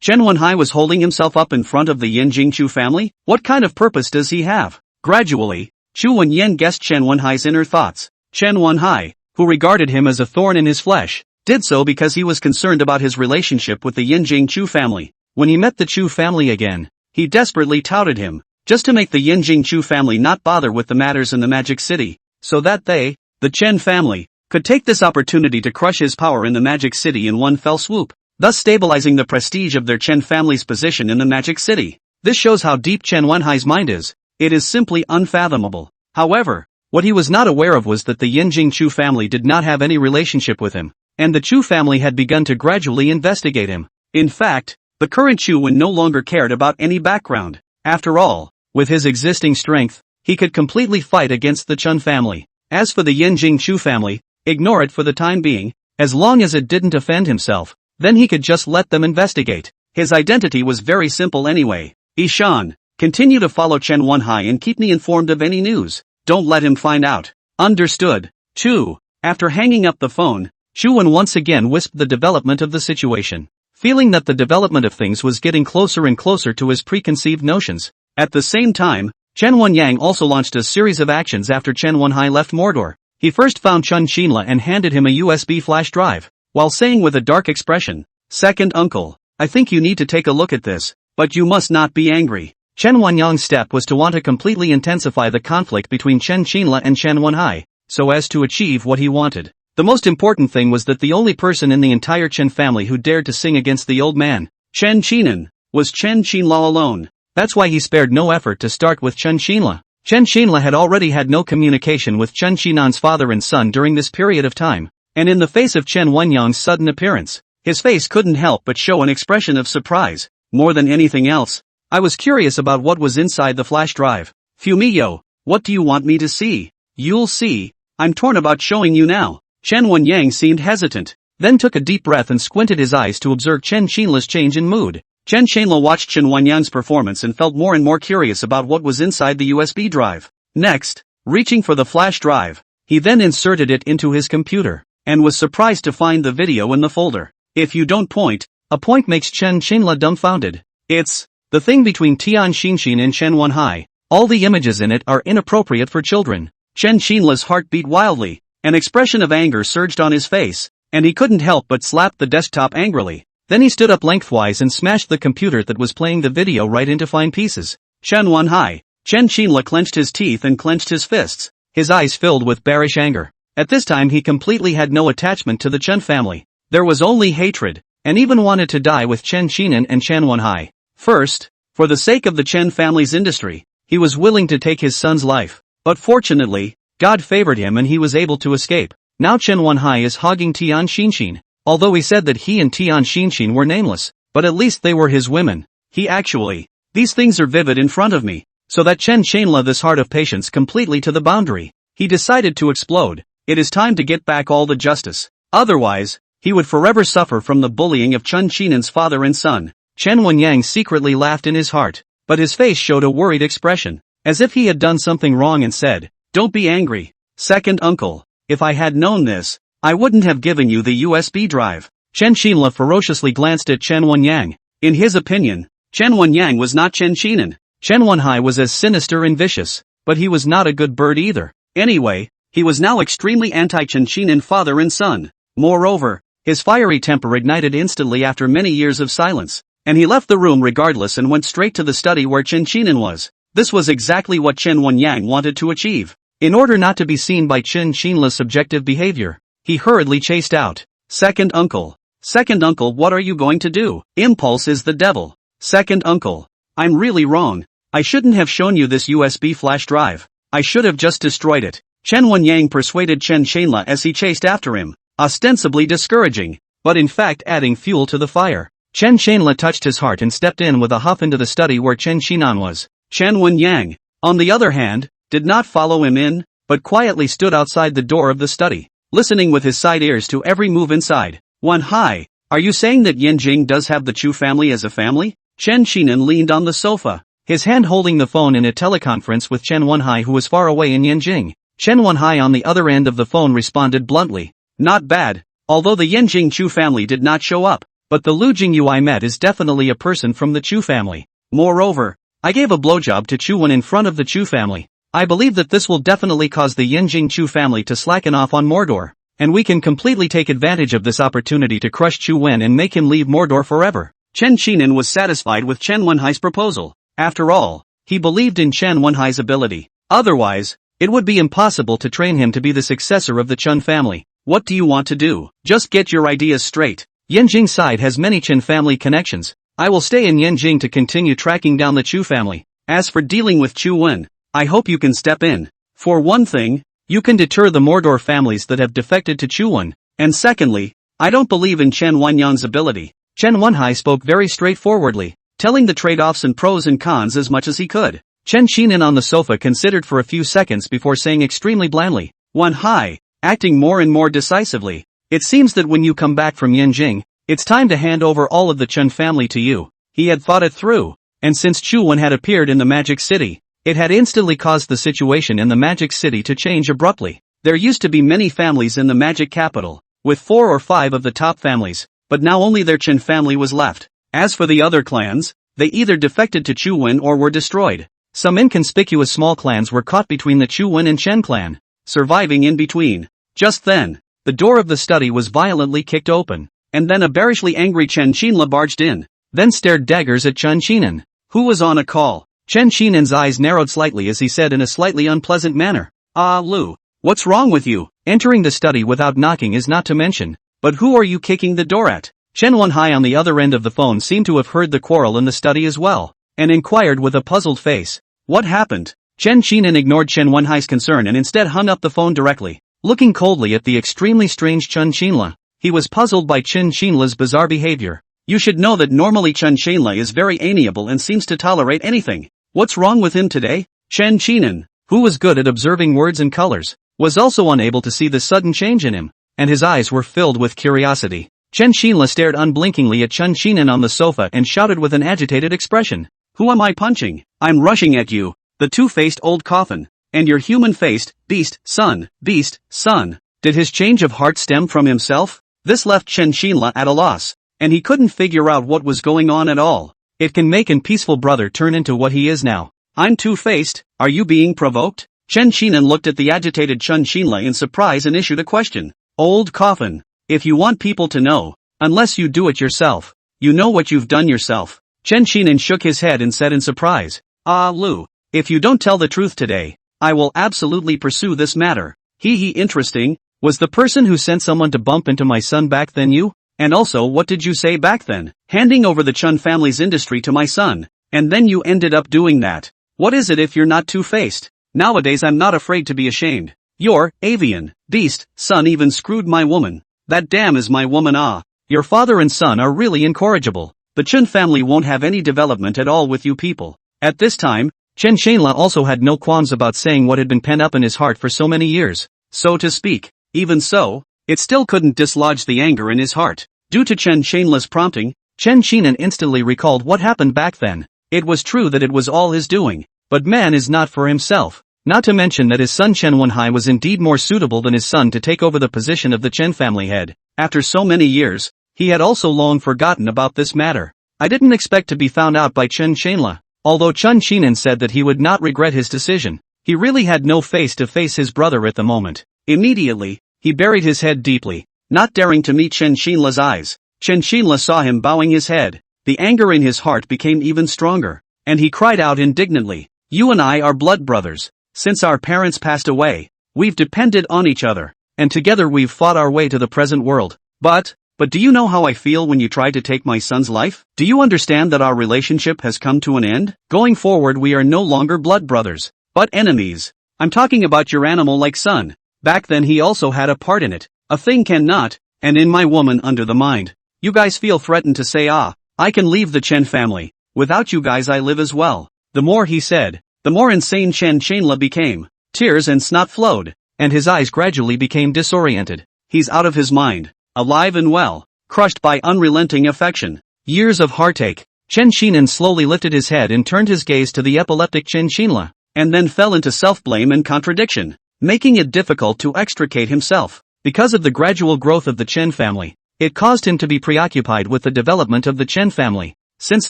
Chen Wenhai was holding himself up in front of the Yinjing Chu family? What kind of purpose does he have? Gradually, Chu Wenyan guessed Chen Wenhai's inner thoughts. Chen Wenhai, who regarded him as a thorn in his flesh, did so because he was concerned about his relationship with the Yinjing Chu family. When he met the Chu family again, he desperately touted him, just to make the Yinjing Chu family not bother with the matters in the Magic City, so that they, the Chen family, could take this opportunity to crush his power in the Magic City in one fell swoop, thus stabilizing the prestige of their Chen family's position in the Magic City. This shows how deep Chen Wenhai's mind is. It is simply unfathomable. However, what he was not aware of was that the Yinjing Chu family did not have any relationship with him, and the Chu family had begun to gradually investigate him. In fact, the current Chu Wen no longer cared about any background. After all, with his existing strength, he could completely fight against the Chun family. As for the Yanjing Chu family, ignore it for the time being, as long as it didn't offend himself, then he could just let them investigate. His identity was very simple anyway. Ishan, continue to follow Chen Wenhai and keep me informed of any news. Don't let him find out. Understood. Chu. After hanging up the phone, Chu Wen once again wisped the development of the situation, feeling that the development of things was getting closer and closer to his preconceived notions. At the same time, Chen Wenyang also launched a series of actions after Chen Wenhai left Mordor. He first found Chun Xinla and handed him a USB flash drive, while saying with a dark expression, "Second uncle, I think you need to take a look at this, but you must not be angry." Chen Wenyang's step was to want to completely intensify the conflict between Chen Xinla and Chen Wenhai, so as to achieve what he wanted. The most important thing was that the only person in the entire Chen family who dared to sing against the old man, Chen Qinan, was Chen Xinla alone. That's why he spared no effort to start with Chen Xinla. Chen Xinla had already had no communication with Chen Xinan's father and son during this period of time, and in the face of Chen Wenyang's sudden appearance, his face couldn't help but show an expression of surprise. More than anything else, I was curious about what was inside the flash drive. Fumiyo, what do you want me to see? You'll see. I'm torn about showing you now. Chen Wenyang seemed hesitant, then took a deep breath and squinted his eyes to observe Chen Xinla's change in mood. Chen Xinla watched Chen Wenyang's performance and felt more and more curious about what was inside the USB drive. Next, reaching for the flash drive, he then inserted it into his computer, and was surprised to find the video in the folder. If you don't point, a point makes Chen Xinla dumbfounded. It's the thing between Tian Xinxin and Chen Wenhai. All the images in it are inappropriate for children. Chen Xinla's heart beat wildly. An expression of anger surged on his face, and he couldn't help but slap the desktop angrily. Then he stood up lengthwise and smashed the computer that was playing the video right into fine pieces. Chen Wenhai. Chen Xinla clenched his teeth and clenched his fists, his eyes filled with bearish anger. At this time he completely had no attachment to the Chen family. There was only hatred, and even wanted to die with Chen Qinan and Chen Wenhai. First, for the sake of the Chen family's industry, he was willing to take his son's life. But fortunately, God favored him and he was able to escape. Now Chen Wenhai is hogging Tian Xinxin. Although he said that he and Tian Xinxin were nameless, but at least they were his women. These things are vivid in front of me, so that Chen Xinla this heart of patience completely to the boundary. He decided to explode. It is time to get back all the justice. Otherwise, he would forever suffer from the bullying of Chen Xinan's father and son. Chen Wenyang secretly laughed in his heart, but his face showed a worried expression, as if he had done something wrong and said, "Don't be angry, second uncle. If I had known this, I wouldn't have given you the USB drive." Chen Xinla ferociously glanced at Chen Wenyang. In his opinion, Chen Wenyang was not Chen Qinan. Chen Wenhai was as sinister and vicious, but he was not a good bird either. Anyway, he was now extremely anti-Chen Qinan father and son. Moreover, his fiery temper ignited instantly after many years of silence, and he left the room regardless and went straight to the study where Chen Qinan was. This was exactly what Chen Wenyang wanted to achieve. In order not to be seen by Chen Xinla's subjective behavior, he hurriedly chased out. Second uncle, what are you going to do? Impulse is the devil. Second uncle, I'm really wrong. I shouldn't have shown you this USB flash drive. I should have just destroyed it. Chen Wenyang persuaded Chen Xinla as he chased after him, ostensibly discouraging, but in fact adding fuel to the fire. Chen Xinla touched his heart and stepped in with a huff into the study where Chen Qinan was. Chen Wenyang, on the other hand, did not follow him in, but quietly stood outside the door of the study, listening with his side ears to every move inside. Wenhai, are you saying that Yanjing does have the Chu family as a family? Chen Qinan leaned on the sofa, his hand holding the phone in a teleconference with Chen Wenhai who was far away in Yanjing. Chen Wenhai on the other end of the phone responded bluntly. Not bad, although the Yanjing Chu family did not show up, but the Lu Jingyu I met is definitely a person from the Chu family. Moreover, I gave a blowjob to Chu Wen in front of the Chu family. I believe that this will definitely cause the Yanjing Chu family to slacken off on Mordor, and we can completely take advantage of this opportunity to crush Chu Wen and make him leave Mordor forever. Chen Qinan was satisfied with Chen Wenhai's proposal. After all, he believed in Chen Wenhai's ability. Otherwise, it would be impossible to train him to be the successor of the Chun family. What do you want to do? Just get your ideas straight. Yanjing side has many Chen family connections. I will stay in Yanjing to continue tracking down the Chu family. As for dealing with Chu Wen, I hope you can step in. For one thing, you can deter the Mordor families that have defected to Chu Wen, and secondly, I don't believe in Chen Wenyang's ability. Chen Wenhai spoke very straightforwardly. telling the trade-offs and pros and cons as much as he could. Chen Xinan on the sofa considered for a few seconds before saying extremely blandly, "One hi," acting more and more decisively. "It seems that when you come back from Yanjing, it's time to hand over all of the Chen family to you." He had thought it through, and since Chu Wen had appeared in the Magic City, it had instantly caused the situation in the Magic City to change abruptly. There used to be many families in the Magic Capital, with 4 or 5 of the top families, but now only their Chen family was left. As for the other clans, they either defected to Chu Wen or were destroyed. Some inconspicuous small clans were caught between the Chu Wen and Chen clan, surviving in between. Just then, the door of the study was violently kicked open, and then a bearishly angry Chen Xinla barged in, then stared daggers at Chen Xinan, who was on a call. Chen Xinan's eyes narrowed slightly as he said in a slightly unpleasant manner, "Ah, Lu, what's wrong with you? Entering the study without knocking is not to mention, but who are you kicking the door at?" Chen Wenhai on the other end of the phone seemed to have heard the quarrel in the study as well, and inquired with a puzzled face, "What happened?" Chen Xinan ignored Chen Wenhai's concern and instead hung up the phone directly. Looking coldly at the extremely strange Chen Xinla, he was puzzled by Chen Xinla's bizarre behavior. You should know that normally Chen Xinla is very amiable and seems to tolerate anything. What's wrong with him today? Chen Xinan, who was good at observing words and colors, was also unable to see the sudden change in him, and his eyes were filled with curiosity. Chen Xinla stared unblinkingly at Chen Xinan on the sofa and shouted with an agitated expression, "Who am I punching? I'm rushing at you, the two-faced old coffin, and your human-faced, beast, son, beast, son." Did his change of heart stem from himself? This left Chen Xinla at a loss, and he couldn't figure out what was going on at all. It can make an peaceful brother turn into what he is now. "I'm two-faced, are you being provoked?" Chen Xinan looked at the agitated Chen Xinla in surprise and issued a question. "Old coffin. If you want people to know, unless you do it yourself, you know what you've done yourself." Chen Xinan shook his head and said in surprise, "Ah, Lu, if you don't tell the truth today, I will absolutely pursue this matter." He interesting, was the person who sent someone to bump into my son back then you? And also what did you say back then? Handing over the Chen family's industry to my son, and then you ended up doing that. What is it if you're not two-faced? Nowadays I'm not afraid to be ashamed. Your avian, beast, son even screwed my woman. That damn is my woman. Ah, your father and son are really incorrigible. The Chen family won't have any development at all with you people. At this time, Chen Shenla also had no qualms about saying what had been pent up in his heart for so many years, so to speak. Even so, it still couldn't dislodge the anger in his heart. Due to Chen Shenla's prompting, Chen Xinan instantly recalled what happened back then. It was true that it was all his doing, but man is not for himself. Not to mention that his son Chen Wenhai was indeed more suitable than his son to take over the position of the Chen family head. After so many years, he had also long forgotten about this matter. I didn't expect to be found out by Chen Shenla. Although Chen Xinan said that he would not regret his decision, he really had no face to face his brother at the moment. Immediately, he buried his head deeply, not daring to meet Chen Shenla's eyes. Chen Shenla saw him bowing his head. The anger in his heart became even stronger, and he cried out indignantly, "You and I are blood brothers. Since our parents passed away, we've depended on each other, and together we've fought our way to the present world. But do you know how I feel when you tried to take my son's life? Do you understand that our relationship has come to an end? Going forward we are no longer blood brothers, but enemies. I'm talking about your animal-like son. Back then he also had a part in it. A thing cannot, and in my woman under the mind. You guys feel threatened to say I can leave the Chen family. Without you guys I live as well." The more he said, the more insane Chen Shenla became. Tears and snot flowed, and his eyes gradually became disoriented. He's out of his mind, alive and well, crushed by unrelenting affection. Years of heartache. Chen Xinan slowly lifted his head and turned his gaze to the epileptic Chen Shenla, and then fell into self-blame and contradiction, making it difficult to extricate himself. Because of the gradual growth of the Chen family, it caused him to be preoccupied with the development of the Chen family. Since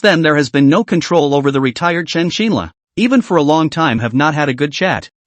then there has been no control over the retired Chen Shenla. Even for a long time have not had a good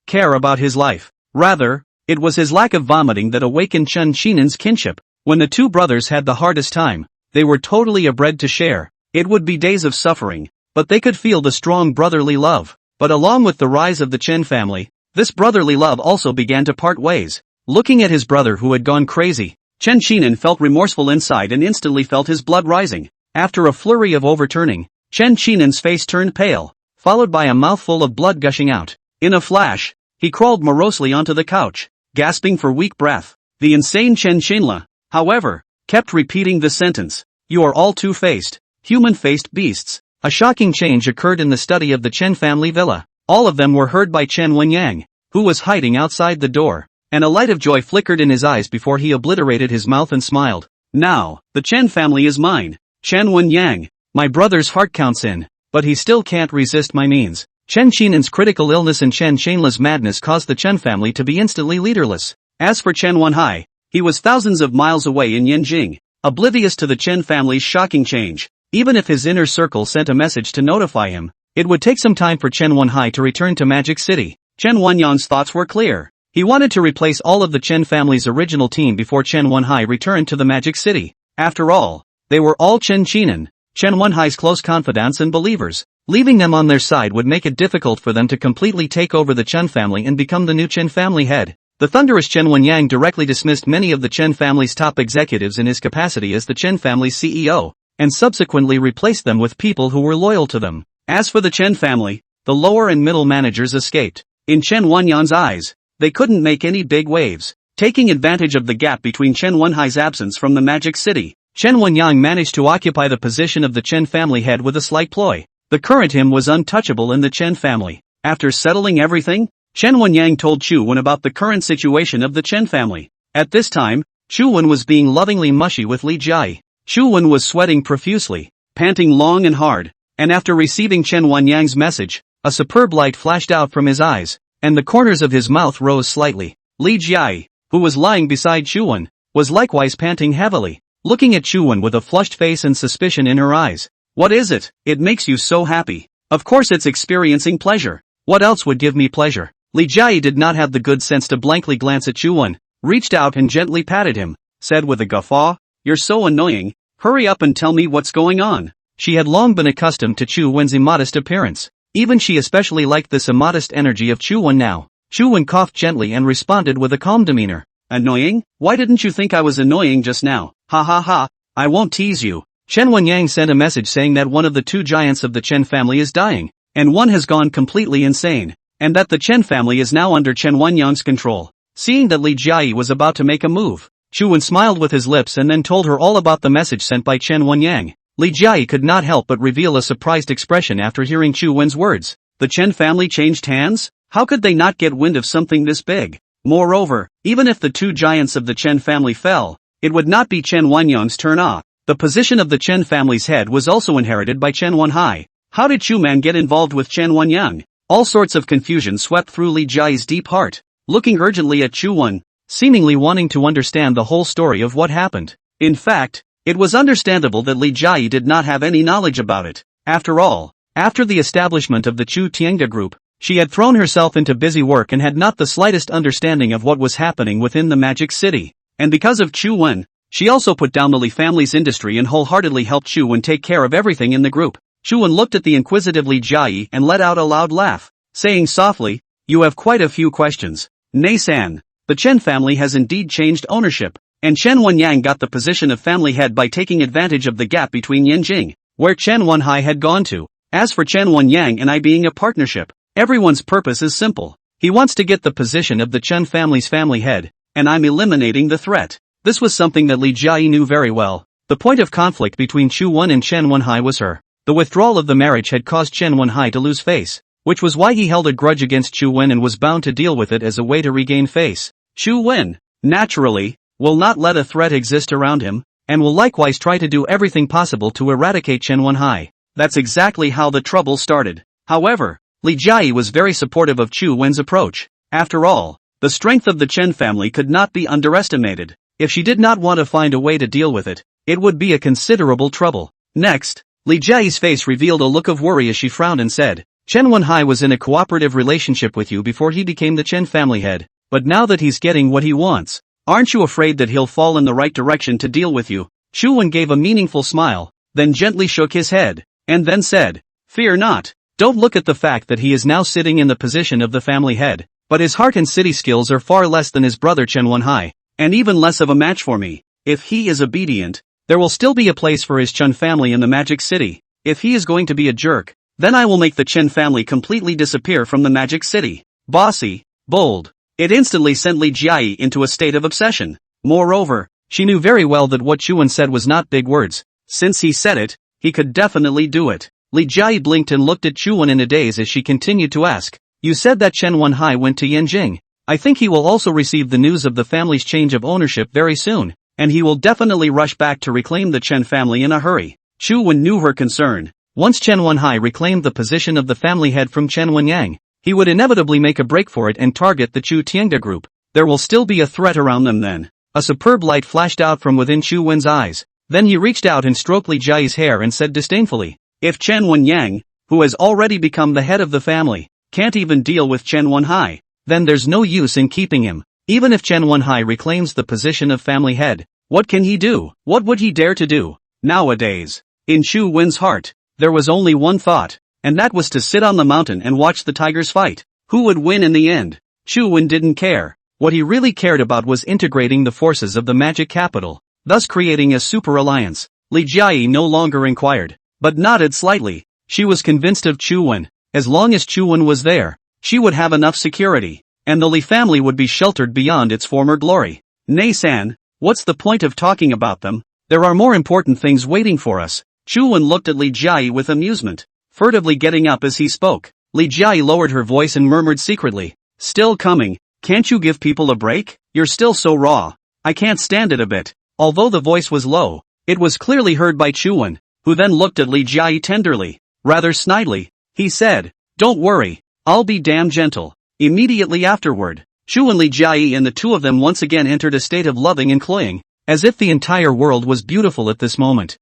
care about his life. Rather, it was his lack of vomiting that awakened Chen Shenan's kinship. When the two brothers had the hardest time, they were totally a bread to share. It would be days of suffering, but they could feel the strong brotherly love. But along with the rise of the Chen family, this brotherly love also began to part ways. Looking at his brother who had gone crazy, Chen Xinan felt remorseful inside and instantly felt his blood rising. After a flurry of overturning, Chen Shenan's face turned pale, followed by a mouthful of blood gushing out. In a flash, he crawled morosely onto the couch, gasping for weak breath. The insane Chen Shenla, however, kept repeating the sentence, "You are all two-faced, human-faced beasts." a shocking change occurred in the study of the Chen family villa. All of them were heard by Chen Wenyang, who was hiding outside the door, and a light of joy flickered in his eyes before he obliterated his mouth and smiled. Now, the Chen family is mine. Chen Wenyang, my brother's heart counts in, but he still can't resist my means. Chen Qinan's critical illness and Chen Chainla's madness caused the Chen family to be instantly leaderless. As for Chen Wenhai, he was thousands of miles away in Yanjing, oblivious to the Chen family's shocking change. Even if his inner circle sent a message to notify him, it would take some time for Chen Wenhai to return to Magic City. Chen Wenyang's thoughts were clear. He wanted to replace all of the Chen family's original team before Chen Wenhai returned to the Magic City. After all, they were all Chen Qinan, Chen Wenhai's close confidants and believers. Leaving them on their side would make it difficult for them to completely take over the Chen family and become the new Chen family head. The thunderous Chen Wenyang directly dismissed many of the Chen family's top executives in his capacity as the Chen family's CEO, and subsequently replaced them with people who were loyal to them. As for the Chen family, the lower and middle managers escaped. In Chen Wenyang's eyes, they couldn't make any big waves. Taking advantage of the gap between Chen Wenhai's absence from the Magic City, Chen Wenyang managed to occupy the position of the Chen family head with a slight ploy. The current him was untouchable in the Chen family. After settling everything, Chen Wenyang told Chu Wen about the current situation of the Chen family. At this time, Chu Wen was being lovingly mushy with Li Jiai. Chu Wen was sweating profusely, panting long and hard, and after receiving Chen Wenyang's message, a superb light flashed out from his eyes, and the corners of his mouth rose slightly. Li Jiai, who was lying beside Chu Wen, was likewise panting heavily, looking at Chu Wen with a flushed face and suspicion in her eyes. What is it? It makes you so happy. Of course it's experiencing pleasure. What else would give me pleasure? Li Jiai did not have the good sense to blankly glance at Chu Wen, reached out and gently patted him, said with a guffaw, "You're so annoying, hurry up and tell me what's going on." She had long been accustomed to Chu Wen's immodest appearance. Even she especially liked this immodest energy of Chu Wen now. Chu Wen coughed gently and responded with a calm demeanor. "Annoying? Why didn't you think I was annoying just now? Ha ha ha, I won't tease you." Chen Wenyang sent a message saying that one of the two giants of the Chen family is dying, and one has gone completely insane, and that the Chen family is now under Chen Wenyang's control. Seeing that Li Jiai was about to make a move, Chu Wen smiled with his lips and then told her all about the message sent by Chen Wenyang. Li Jiai could not help but reveal a surprised expression after hearing Chu Wen's words. The Chen family changed hands? How could they not get wind of something this big? Moreover, even if the two giants of the Chen family fell, it would not be Chen Wenyang's turn off. The position of the Chen family's head was also inherited by Chen Wenhai. How did Chu Man get involved with Chen Wenyang? All sorts of confusion swept through Li Jiai's deep heart. Looking urgently at Chu Wen, seemingly wanting to understand the whole story of what happened. In fact, it was understandable that Li Jiai did not have any knowledge about it. After all, after the establishment of the Chu Tiange group, she had thrown herself into busy work and had not the slightest understanding of what was happening within the Magic City. And because of Chu Wen, she also put down the Li family's industry and wholeheartedly helped Chu Wen take care of everything in the group. Chu Wen looked at the inquisitive Li Jiai and let out a loud laugh, saying softly, "You have quite a few questions. Nei-san, the Chen family has indeed changed ownership, and Chen Wenyang got the position of family head by taking advantage of the gap between Yanjing, where Chen Wenhai had gone to. As for Chen Wenyang and I being a partnership, everyone's purpose is simple. He wants to get the position of the Chen family's family head, and I'm eliminating the threat." This was something that Li Jiai knew very well. The point of conflict between Chu Wen and Chen Wenhai was her. The withdrawal of the marriage had caused Chen Wenhai to lose face, which was why he held a grudge against Chu Wen and was bound to deal with it as a way to regain face. Chu Wen, naturally, will not let a threat exist around him, and will likewise try to do everything possible to eradicate Chen Wenhai. That's exactly how the trouble started. However, Li Jiai was very supportive of Chu Wen's approach. After all, the strength of the Chen family could not be underestimated. If she did not want to find a way to deal with it, it would be a considerable trouble. Next, Li Jiai's face revealed a look of worry as she frowned and said, "Chen Wenhai was in a cooperative relationship with you before he became the Chen family head, but now that he's getting what he wants, aren't you afraid that he'll fall in the right direction to deal with you?" Chu Wen gave a meaningful smile, then gently shook his head, and then said, "Fear not. Don't look at the fact that he is now sitting in the position of the family head, but his heart and city skills are far less than his brother Chen Wenhai, and even less of a match for me. If he is obedient, there will still be a place for his Chen family in the Magic City. If he is going to be a jerk, then I will make the Chen family completely disappear from the Magic City." Bossy, bold. It instantly sent Li Jiai into a state of obsession. Moreover, she knew very well that what Chu Wen said was not big words. Since he said it, he could definitely do it. Li Jiayi blinked and looked at Chuan in a daze as she continued to ask, "You said that Chen Wenhai went to Yanjing. I think he will also receive the news of the family's change of ownership very soon, and he will definitely rush back to reclaim the Chen family in a hurry." Chuan knew her concern. Once Chen Wenhai reclaimed the position of the family head from Chen Wenyang, he would inevitably make a break for it and target the Chu Tiangda group. There will still be a threat around them then. A superb light flashed out from within Chu Wen's eyes. Then he reached out and stroked Li Jiayi's hair and said disdainfully, "If Chen Wenyang, who has already become the head of the family, can't even deal with Chen Wenhai, then there's no use in keeping him. Even if Chen Wenhai reclaims the position of family head, what can he do? What would he dare to do?" Nowadays, in Chu Wen's heart, there was only one thought, and that was to sit on the mountain and watch the tigers fight. Who would win in the end? Chu Wen didn't care. What he really cared about was integrating the forces of the magic capital, thus creating a super alliance. Li Jiayi no longer inquired, but nodded slightly. She was convinced of Chu Wen. As long as Chu Wen was there, she would have enough security, and the Li family would be sheltered beyond its former glory. "Nei-san, what's the point of talking about them? There are more important things waiting for us." Chu Wen looked at Li Jiayi with amusement, furtively getting up as he spoke. Li Jiayi lowered her voice and murmured secretly, "Still coming? Can't you give people a break? You're still so raw. I can't stand it a bit." Although the voice was low, it was clearly heard by Chu Wen, who then looked at Li Jiayi tenderly, rather snidely. He said, "Don't worry, I'll be damn gentle." Immediately afterward, Chu and Li Jiayi and the two of them once again entered a state of loving and cloying, as if the entire world was beautiful at this moment.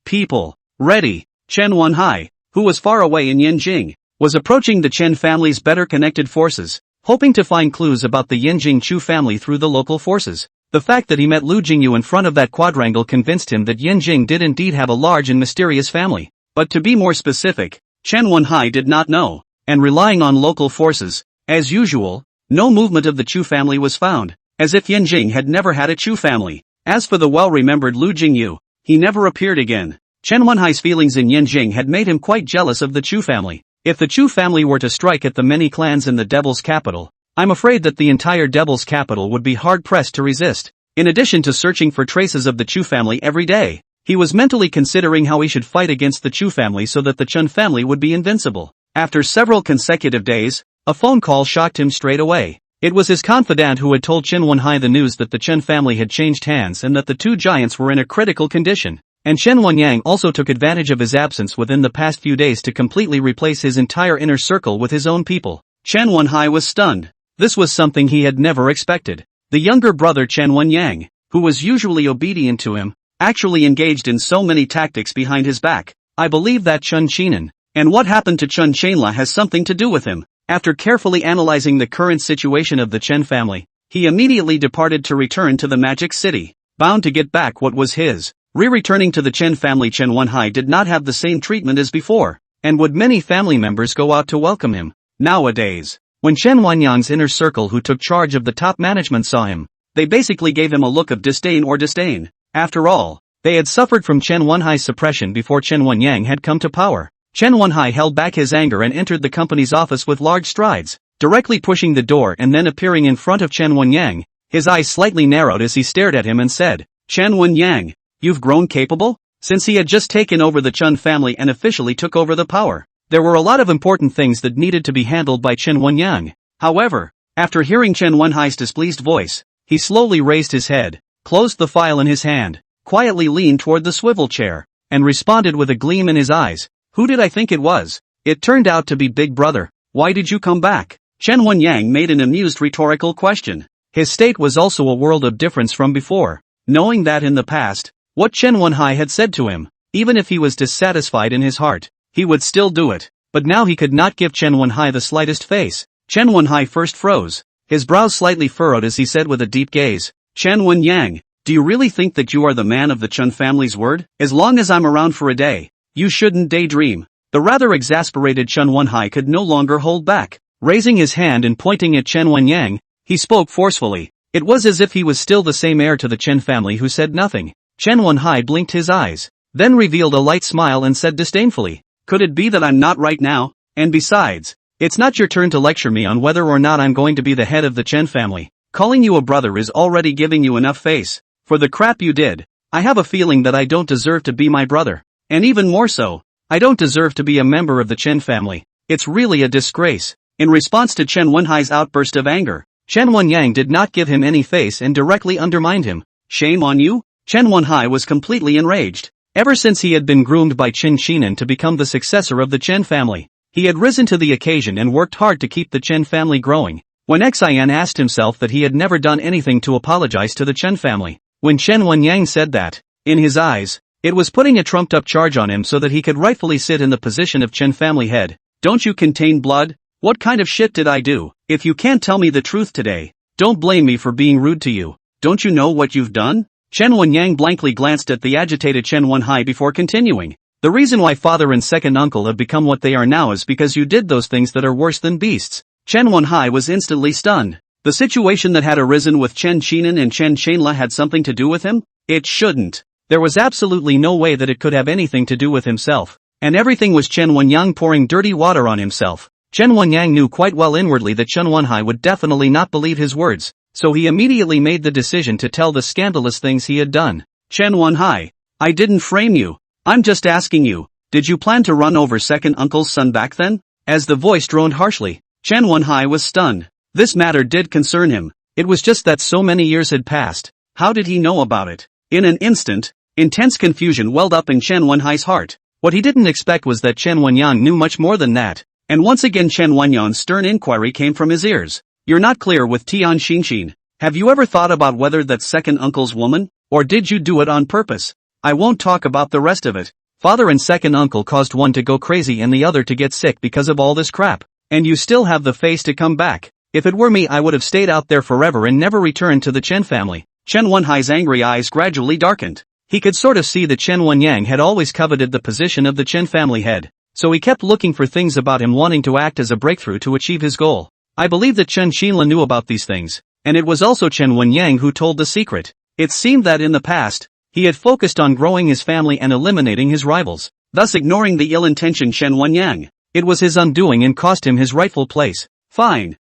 People. Ready. Chen Wenhai, who was far away in Yanjing, was approaching the Chen family's better connected forces, hoping to find clues about the Yanjing Chu family through the local forces. The fact that he met Lu Jingyu in front of that quadrangle convinced him that Yanjing did indeed have a large and mysterious family. But to be more specific, Chen Wenhai did not know, and relying on local forces, as usual, no movement of the Chu family was found, as if Yanjing had never had a Chu family. As for the well-remembered Lu Jingyu, he never appeared again. Chen Wenhai's feelings in Yanjing had made him quite jealous of the Chu family. If the Chu family were to strike at the many clans in the Devil's capital, I'm afraid that the entire Devil's capital would be hard-pressed to resist. In addition to searching for traces of the Chu family every day, he was mentally considering how he should fight against the Chu family so that the Chun family would be invincible. After several consecutive days, a phone call shocked him straight away. It was his confidant who had told Chen Wenhai the news that the Chen family had changed hands and that the two giants were in a critical condition. And Chen Wenyang also took advantage of his absence within the past few days to completely replace his entire inner circle with his own people. Chen Wenhai was stunned. This was something he had never expected. The younger brother Chen Wenyang, who was usually obedient to him, actually engaged in so many tactics behind his back. I believe that Chun Chinan, and what happened to Chun Chainla has something to do with him. After carefully analyzing the current situation of the Chen family, he immediately departed to return to the Magic City, bound to get back what was his. Returning to the Chen family, Chen Wenhai did not have the same treatment as before, and would many family members go out to welcome him. Nowadays, when Chen Wenyang's inner circle who took charge of the top management saw him, they basically gave him a look of disdain or disdain. After all, they had suffered from Chen Wenhai's suppression before Chen Wenyang had come to power. Chen Wenhai held back his anger and entered the company's office with large strides, directly pushing the door and then appearing in front of Chen Wenyang. His eyes slightly narrowed as he stared at him and said, "Chen Wenyang, you've grown capable?" Since he had just taken over the Chun family and officially took over the power, there were a lot of important things that needed to be handled by Chen Wenyang. However, after hearing Chen Wenhai's displeased voice, he slowly raised his head, closed the file in his hand, quietly leaned toward the swivel chair, and responded with a gleam in his eyes, "Who did I think it was? It turned out to be Big Brother. Why did you come back?" Chen Wenyang made an amused rhetorical question. His state was also a world of difference from before, knowing that in the past, what Chen Wenhai had said to him, even if he was dissatisfied in his heart, he would still do it. But now he could not give Chen Wenhai the slightest face. Chen Wenhai first froze, his brows slightly furrowed as he said with a deep gaze, "Chen Wenyang, do you really think that you are the man of the Chun family's word? As long as I'm around for a day, you shouldn't daydream." The rather exasperated Chen Wenhai could no longer hold back. Raising his hand and pointing at Chen Wenyang, he spoke forcefully. It was as if he was still the same heir to the Chen family who said nothing. Chen Wenhai blinked his eyes, then revealed a light smile and said disdainfully, "Could it be that I'm not right now? And besides, it's not your turn to lecture me on whether or not I'm going to be the head of the Chen family. Calling you a brother is already giving you enough face. For the crap you did, I have a feeling that I don't deserve to be my brother. And even more so, I don't deserve to be a member of the Chen family. It's really a disgrace. In response to Chen Wenhai's outburst of anger, Chen Wenyang did not give him any face and directly undermined him. Shame on you? Chen Wenhai was completely enraged. Ever since he had been groomed by Chen Qinan to become the successor of the Chen family, he had risen to the occasion and worked hard to keep the Chen family growing. When Xian asked himself that he had never done anything to apologize to the Chen family, when Chen Wenyang said that, in his eyes, it was putting a trumped-up charge on him so that he could rightfully sit in the position of Chen family head. Don't you contain blood? What kind of shit did I do? If you can't tell me the truth today, don't blame me for being rude to you. Don't you know what you've done? Chen Wenyang blankly glanced at the agitated Chen Wenhai before continuing. The reason why father and second uncle have become what they are now is because you did those things that are worse than beasts. Chen Wenhai was instantly stunned. The situation that had arisen with Chen Qinan and Chen Qianla had something to do with him? It shouldn't. There was absolutely no way that it could have anything to do with himself. And everything was Chen Wenyang pouring dirty water on himself. Chen Wenyang knew quite well inwardly that Chen Wenhai would definitely not believe his words, so he immediately made the decision to tell the scandalous things he had done. Chen Wenhai, I didn't frame you. I'm just asking you, did you plan to run over second uncle's son back then? As the voice droned harshly, Chen Wenhai was stunned. This matter did concern him. It was just that so many years had passed. How did he know about it? In an instant, intense confusion welled up in Chen Wenhai's heart. What he didn't expect was that Chen Wenyang knew much more than that. And once again Chen Wenyang's stern inquiry came from his ears. You're not clear with Tian Xinxin. Have you ever thought about whether that second uncle's woman? Or did you do it on purpose? I won't talk about the rest of it. Father and second uncle caused one to go crazy and the other to get sick because of all this crap. And you still have the face to come back. If it were me I would have stayed out there forever and never returned to the Chen family. Chen Wenhai's angry eyes gradually darkened. He could sort of see that Chen Wenyang had always coveted the position of the Chen family head, so he kept looking for things about him wanting to act as a breakthrough to achieve his goal. I believe that Chen Qianla knew about these things, and it was also Chen Wenyang who told the secret. It seemed that in the past, he had focused on growing his family and eliminating his rivals, thus ignoring the ill-intentioned Chen Wenyang. It was his undoing and cost him his rightful place. Fine.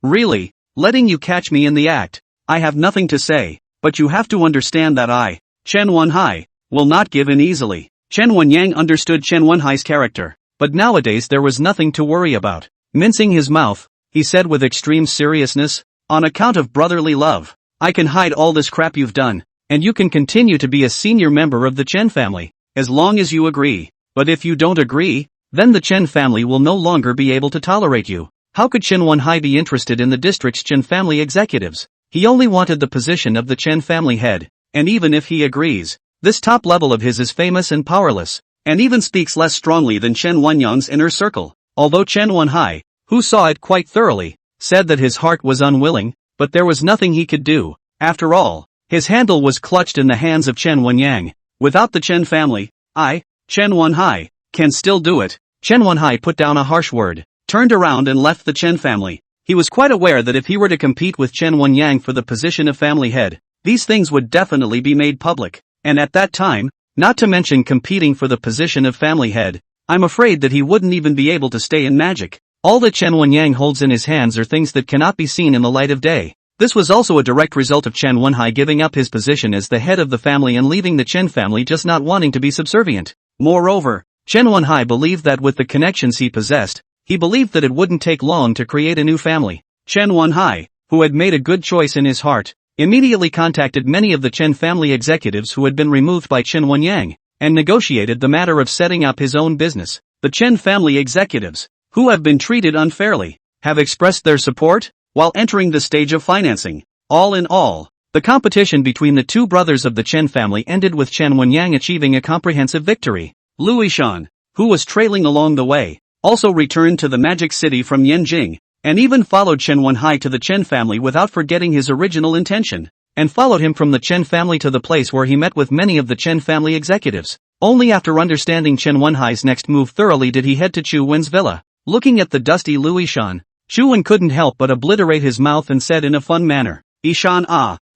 Really, letting you catch me in the act. I have nothing to say, but you have to understand that I, Chen Wenhai, will not give in easily. Chen Wenyang understood Chen Wenhai's character, but nowadays there was nothing to worry about. Mincing his mouth, he said with extreme seriousness, on account of brotherly love, I can hide all this crap you've done, and you can continue to be a senior member of the Chen family, as long as you agree. But if you don't agree, then the Chen family will no longer be able to tolerate you. How could Chen Wenhai be interested in the district's Chen family executives? He only wanted the position of the Chen family head, and even if he agrees, this top level of his is famous and powerless, and even speaks less strongly than Chen Wenyang's inner circle. Although Chen Wenhai, who saw it quite thoroughly, said that his heart was unwilling, but there was nothing he could do. After all, his handle was clutched in the hands of Chen Wenyang. Without the Chen family, I, Chen Wenhai, can still do it. Chen Wenhai put down a harsh word, turned around and left the Chen family. He was quite aware that if he were to compete with Chen Wenyang for the position of family head, these things would definitely be made public, and at that time, not to mention competing for the position of family head, I'm afraid that he wouldn't even be able to stay in magic. All that Chen Wenyang holds in his hands are things that cannot be seen in the light of day. This was also a direct result of Chen Wenhai giving up his position as the head of the family and leaving the Chen family just not wanting to be subservient. Moreover, Chen Wenhai believed that with the connections he possessed, he believed that it wouldn't take long to create a new family. Chen Wenhai, who had made a good choice in his heart, immediately contacted many of the Chen family executives who had been removed by Chen Wenyang, and negotiated the matter of setting up his own business. The Chen family executives, who have been treated unfairly, have expressed their support, while entering the stage of financing. All in all, the competition between the two brothers of the Chen family ended with Chen Wenyang achieving a comprehensive victory. Luishan, who was trailing along the way, also returned to the magic city from Yanjing, and even followed Chen Wenhai to the Chen family without forgetting his original intention, and followed him from the Chen family to the place where he met with many of the Chen family executives. Only after understanding Chen Wenhai's next move thoroughly did he head to Chu Wen's villa. Looking at the dusty Luishan, Chu Wen couldn't help but obliterate his mouth and said in a fun manner, Ishan,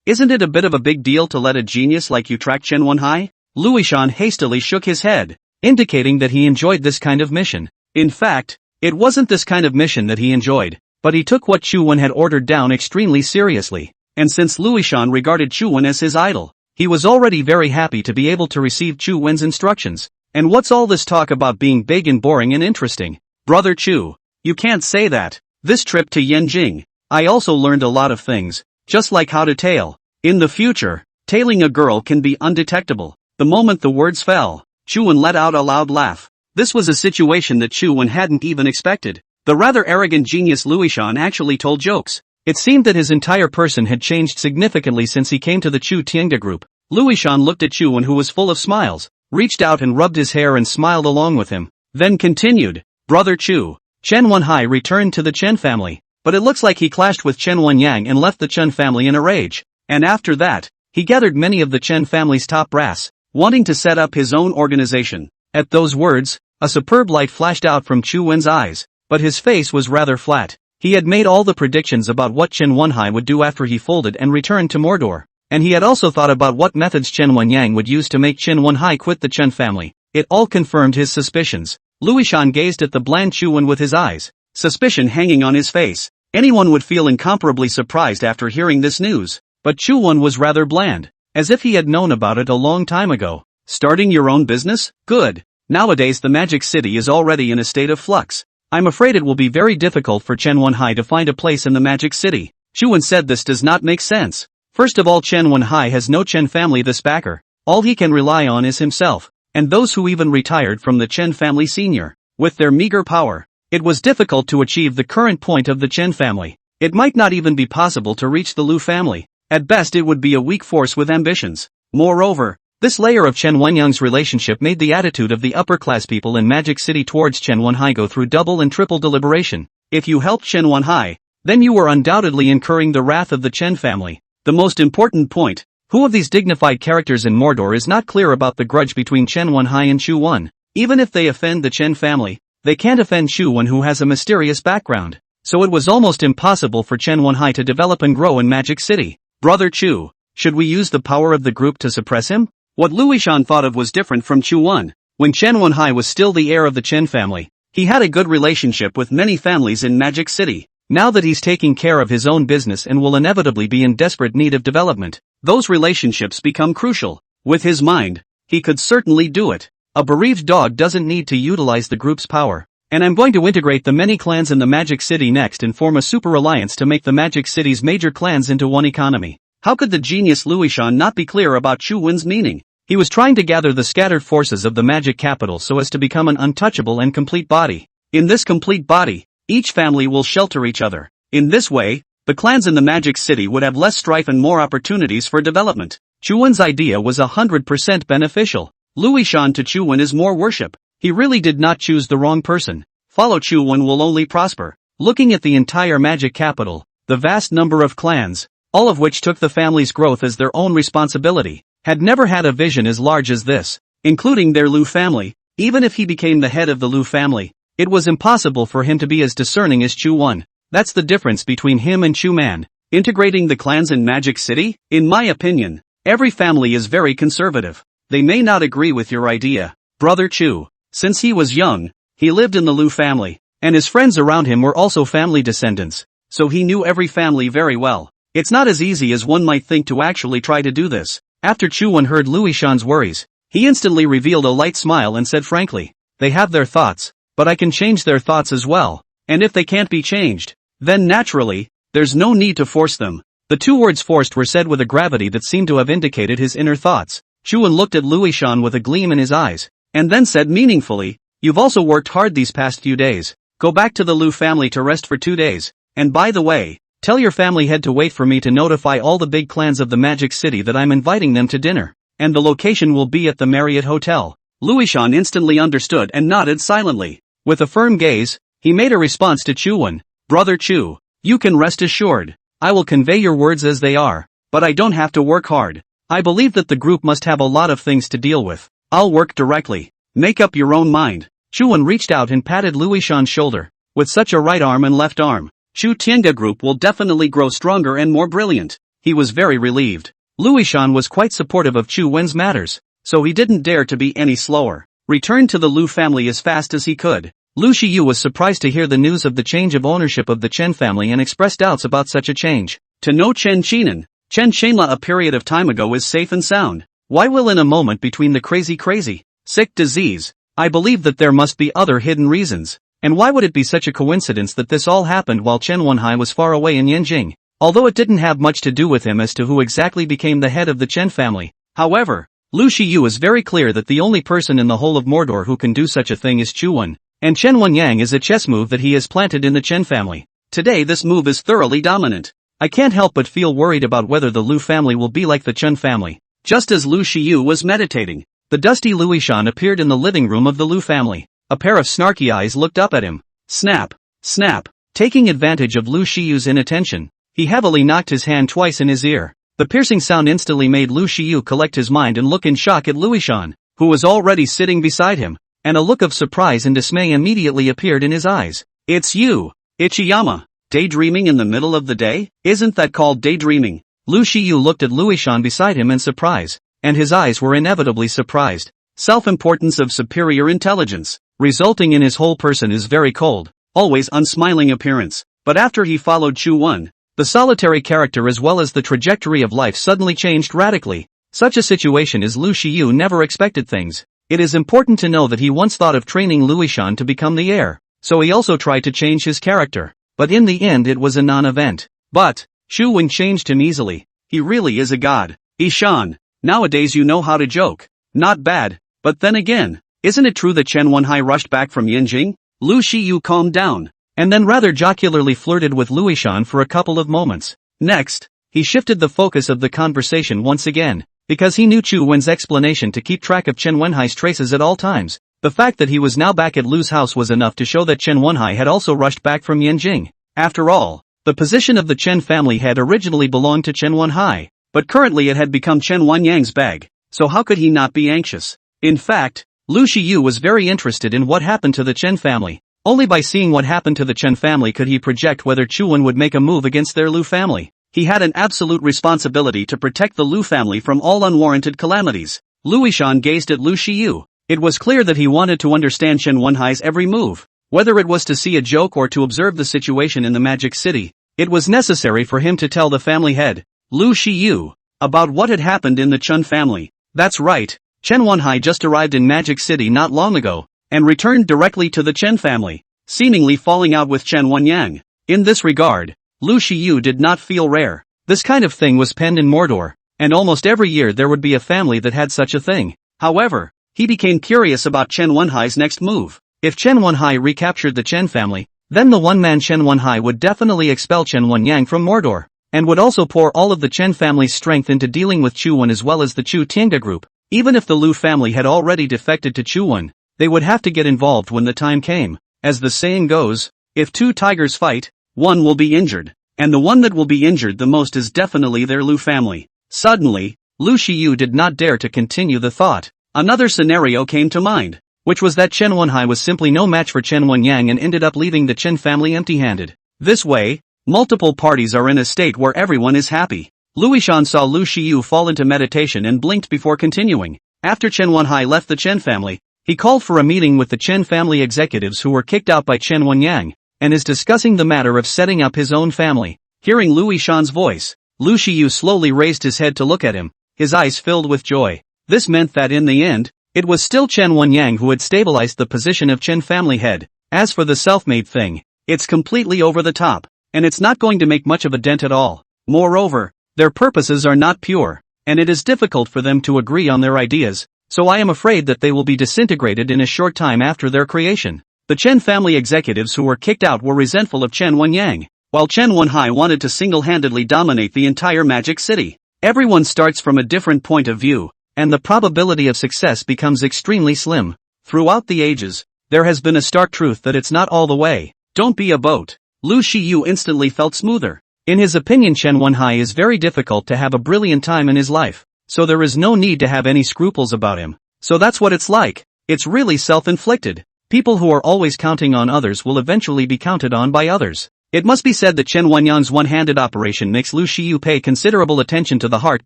isn't it a bit of a big deal to let a genius like you track Chen Wenhai? Luishan hastily shook his head, indicating that he enjoyed this kind of mission. In fact, it wasn't this kind of mission that he enjoyed, but he took what Chu Wen had ordered down extremely seriously, and since Luishan regarded Chu Wen as his idol, he was already very happy to be able to receive Chu Wen's instructions, And what's all this talk about being big and boring and interesting? Brother Chu, you can't say that. This trip to Yanjing, I also learned a lot of things, just like how to tail. In the future, tailing a girl can be undetectable. The moment the words fell, Chuan let out a loud laugh. This was a situation that Chuan hadn't even expected. The rather arrogant genius Luishan actually told jokes. It seemed that his entire person had changed significantly since he came to the Chu Tiange group. Luishan looked at Chuan, who was full of smiles, reached out and rubbed his hair and smiled along with him, then continued, Brother Chu, Chen Wenhai returned to the Chen family, but it looks like he clashed with Chen Wenyang and left the Chen family in a rage. And after that, he gathered many of the Chen family's top brass, wanting to set up his own organization. At those words, a superb light flashed out from Chu Wen's eyes, but his face was rather flat. He had made all the predictions about what Chen Wenhai would do after he folded and returned to Mordor, and he had also thought about what methods Chen Wenyang would use to make Chen Wenhai quit the Chen family. It all confirmed his suspicions. Luishan gazed at the bland Chu Wen with his eyes, suspicion hanging on his face. Anyone would feel incomparably surprised after hearing this news, but Chu Wen was rather bland, as if he had known about it a long time ago. Starting your own business? Good. Nowadays the Magic City is already in a state of flux. I'm afraid it will be very difficult for Chen Wenhai to find a place in the Magic City. Chu Wen said this does not make sense. First of all, Chen Wenhai has no Chen family this backer. All he can rely on is himself, and those who even retired from the Chen family senior. With their meager power, it was difficult to achieve the current point of the Chen family. It might not even be possible to reach the Lu family. At best it would be a weak force with ambitions. Moreover, this layer of Chen Wenyang's relationship made the attitude of the upper-class people in Magic City towards Chen Wenhai go through double and triple deliberation. If you helped Chen Wenhai, then you were undoubtedly incurring the wrath of the Chen family. The most important point, who of these dignified characters in Mordor is not clear about the grudge between Chen Wenhai and Chu Wen? Even if they offend the Chen family, they can't offend Chu Wen, who has a mysterious background. So it was almost impossible for Chen Wenhai to develop and grow in Magic City. Brother Chu, should we use the power of the group to suppress him? What Luishan thought of was different from Chu Wen. When Chen Wenhai was still the heir of the Chen family, he had a good relationship with many families in Magic City. Now that he's taking care of his own business and will inevitably be in desperate need of development, those relationships become crucial. With his mind, he could certainly do it. A bereaved dog doesn't need to utilize the group's power. And I'm going to integrate the many clans in the Magic City next and form a super alliance to make the Magic City's major clans into one economy. How could the genius Luishan not be clear about Chu Wen's meaning? He was trying to gather the scattered forces of the magic capital so as to become an untouchable and complete body. In this complete body, each family will shelter each other. In this way, the clans in the Magic City would have less strife and more opportunities for development. Chu Wen's idea was 100% beneficial. Luishan to Chu Wen is more worship. He really did not choose the wrong person. Follow Chu Wen will only prosper. Looking at the entire magic capital, the vast number of clans, all of which took the family's growth as their own responsibility, had never had a vision as large as this, including their Lu family. Even if he became the head of the Lu family, it was impossible for him to be as discerning as Chu Wen. That's the difference between him and Chu Man. Integrating the clans in Magic City? In my opinion, every family is very conservative. They may not agree with your idea, Brother Chu. Since he was young, he lived in the Lu family, and his friends around him were also family descendants, so he knew every family very well. It's not as easy as one might think to actually try to do this. After Chu Wen heard Luishan's worries, he instantly revealed a light smile and said frankly, they have their thoughts, but I can change their thoughts as well, and if they can't be changed, then naturally, there's no need to force them. The two words forced were said with a gravity that seemed to have indicated his inner thoughts. Chu Wen looked at Luishan with a gleam in his eyes, and then said meaningfully, you've also worked hard these past few days. Go back to the Lu family to rest for 2 days, and by the way, tell your family head to wait for me to notify all the big clans of the Magic City that I'm inviting them to dinner, and the location will be at the Marriott Hotel. Luishan instantly understood and nodded silently. With a firm gaze, he made a response to Chu Wen. Brother Chu, you can rest assured. I will convey your words as they are, but I don't have to work hard. I believe that the group must have a lot of things to deal with. I'll work directly. Make up your own mind. Chu Wen reached out and patted Luishan's shoulder. With such a right arm and left arm, Chu Tiange group will definitely grow stronger and more brilliant. He was very relieved. Luishan was quite supportive of Chu Wen's matters, so he didn't dare to be any slower. Returned to the Lu family as fast as he could. Lu Shiyu was surprised to hear the news of the change of ownership of the Chen family and expressed doubts about such a change. To know Chen Qinan, Chen Shenla a period of time ago is safe and sound. Why will in a moment between the crazy? Sick disease. I believe that there must be other hidden reasons. And why would it be such a coincidence that this all happened while Chen Wenhai was far away in Yanjing? Although it didn't have much to do with him as to who exactly became the head of the Chen family. However, Lu Shiyu is very clear that the only person in the whole of Mordor who can do such a thing is Chu Wen, and Chen Wenyang is a chess move that he has planted in the Chen family. Today this move is thoroughly dominant. I can't help but feel worried about whether the Lu family will be like the Chen family. Just as Lu Shiyu was meditating, the dusty Luishan appeared in the living room of the Lu family. A pair of snarky eyes looked up at him. Snap! Snap! Taking advantage of Lu Shiyu's inattention, he heavily knocked his hand twice in his ear. The piercing sound instantly made Lu Shiyu collect his mind and look in shock at Luishan, who was already sitting beside him, and a look of surprise and dismay immediately appeared in his eyes. It's you, Ichiyama. Daydreaming in the middle of the day? Isn't that called daydreaming? Lu Shiyu looked at Luishan beside him in surprise, and his eyes were inevitably surprised. Self-importance of superior intelligence, resulting in his whole person is very cold, always unsmiling appearance. But after he followed Chu Wen, the solitary character as well as the trajectory of life suddenly changed radically. Such a situation as Lu Shiyu never expected things. It is important to know that he once thought of training Luishan to become the heir, so he also tried to change his character. But in the end it was a non-event. But, Chu Wen changed him easily. He really is a god. Ishan, nowadays you know how to joke. Not bad, but then again, isn't it true that Chen Wenhai rushed back from Yanjing? Lu Shiyu calmed down, and then rather jocularly flirted with Luishan for a couple of moments. Next, he shifted the focus of the conversation once again, because he knew Chu Wen's explanation to keep track of Chen Wenhai's traces at all times. The fact that he was now back at Lu's house was enough to show that Chen Wenhai had also rushed back from Yanjing. After all, the position of the Chen family had originally belonged to Chen Wenhai, but currently it had become Chen Wenyang's bag, so how could he not be anxious? In fact, Lu Shiyu was very interested in what happened to the Chen family. Only by seeing what happened to the Chen family could he project whether Chu Wen would make a move against their Lu family. He had an absolute responsibility to protect the Lu family from all unwarranted calamities. Luishan gazed at Lu Shiyu. It was clear that he wanted to understand Chen Wenhai's every move. Whether it was to see a joke or to observe the situation in the Magic City, it was necessary for him to tell the family head, Lu Shiyu, about what had happened in the Chen family. That's right, Chen Wenhai just arrived in Magic City not long ago, and returned directly to the Chen family, seemingly falling out with Chen Wenyang. In this regard, Lu Shiyu did not feel rare. This kind of thing was penned in Mordor, and almost every year there would be a family that had such a thing. However, he became curious about Chen Wenhai's next move. If Chen Wenhai recaptured the Chen family, then the one-man Chen Wenhai would definitely expel Chen Wenyang from Mordor, and would also pour all of the Chen family's strength into dealing with Chu Wen as well as the Chu Tiange group. Even if the Lu family had already defected to Chu Wen, they would have to get involved when the time came. As the saying goes, if two tigers fight, one will be injured, and the one that will be injured the most is definitely their Lu family. Suddenly, Lu Shiyu did not dare to continue the thought. Another scenario came to mind, which was that Chen Wenhai was simply no match for Chen Wenyang and ended up leaving the Chen family empty-handed. This way, multiple parties are in a state where everyone is happy. Luishan saw Lu Shiyu fall into meditation and blinked before continuing. After Chen Wenhai left the Chen family, he called for a meeting with the Chen family executives who were kicked out by Chen Wenyang, and is discussing the matter of setting up his own family. Hearing Luishan's voice, Lu Shiyu slowly raised his head to look at him, his eyes filled with joy. This meant that in the end, it was still Chen Wenyang who had stabilized the position of Chen family head. As for the self-made thing, it's completely over the top, and it's not going to make much of a dent at all. Moreover, their purposes are not pure, and it is difficult for them to agree on their ideas, so I am afraid that they will be disintegrated in a short time after their creation. The Chen family executives who were kicked out were resentful of Chen Wenyang, while Chen Wenhai wanted to single-handedly dominate the entire Magic City. Everyone starts from a different point of view, and the probability of success becomes extremely slim. Throughout the ages, there has been a stark truth that it's not all the way. Don't be a boat. Lu Shiyu instantly felt smoother. In his opinion, Chen Wenhai is very difficult to have a brilliant time in his life, so there is no need to have any scruples about him. So that's what it's like. It's really self-inflicted. People who are always counting on others will eventually be counted on by others. It must be said that Chen Wenyang's one-handed operation makes Lu Shiyu pay considerable attention to the heart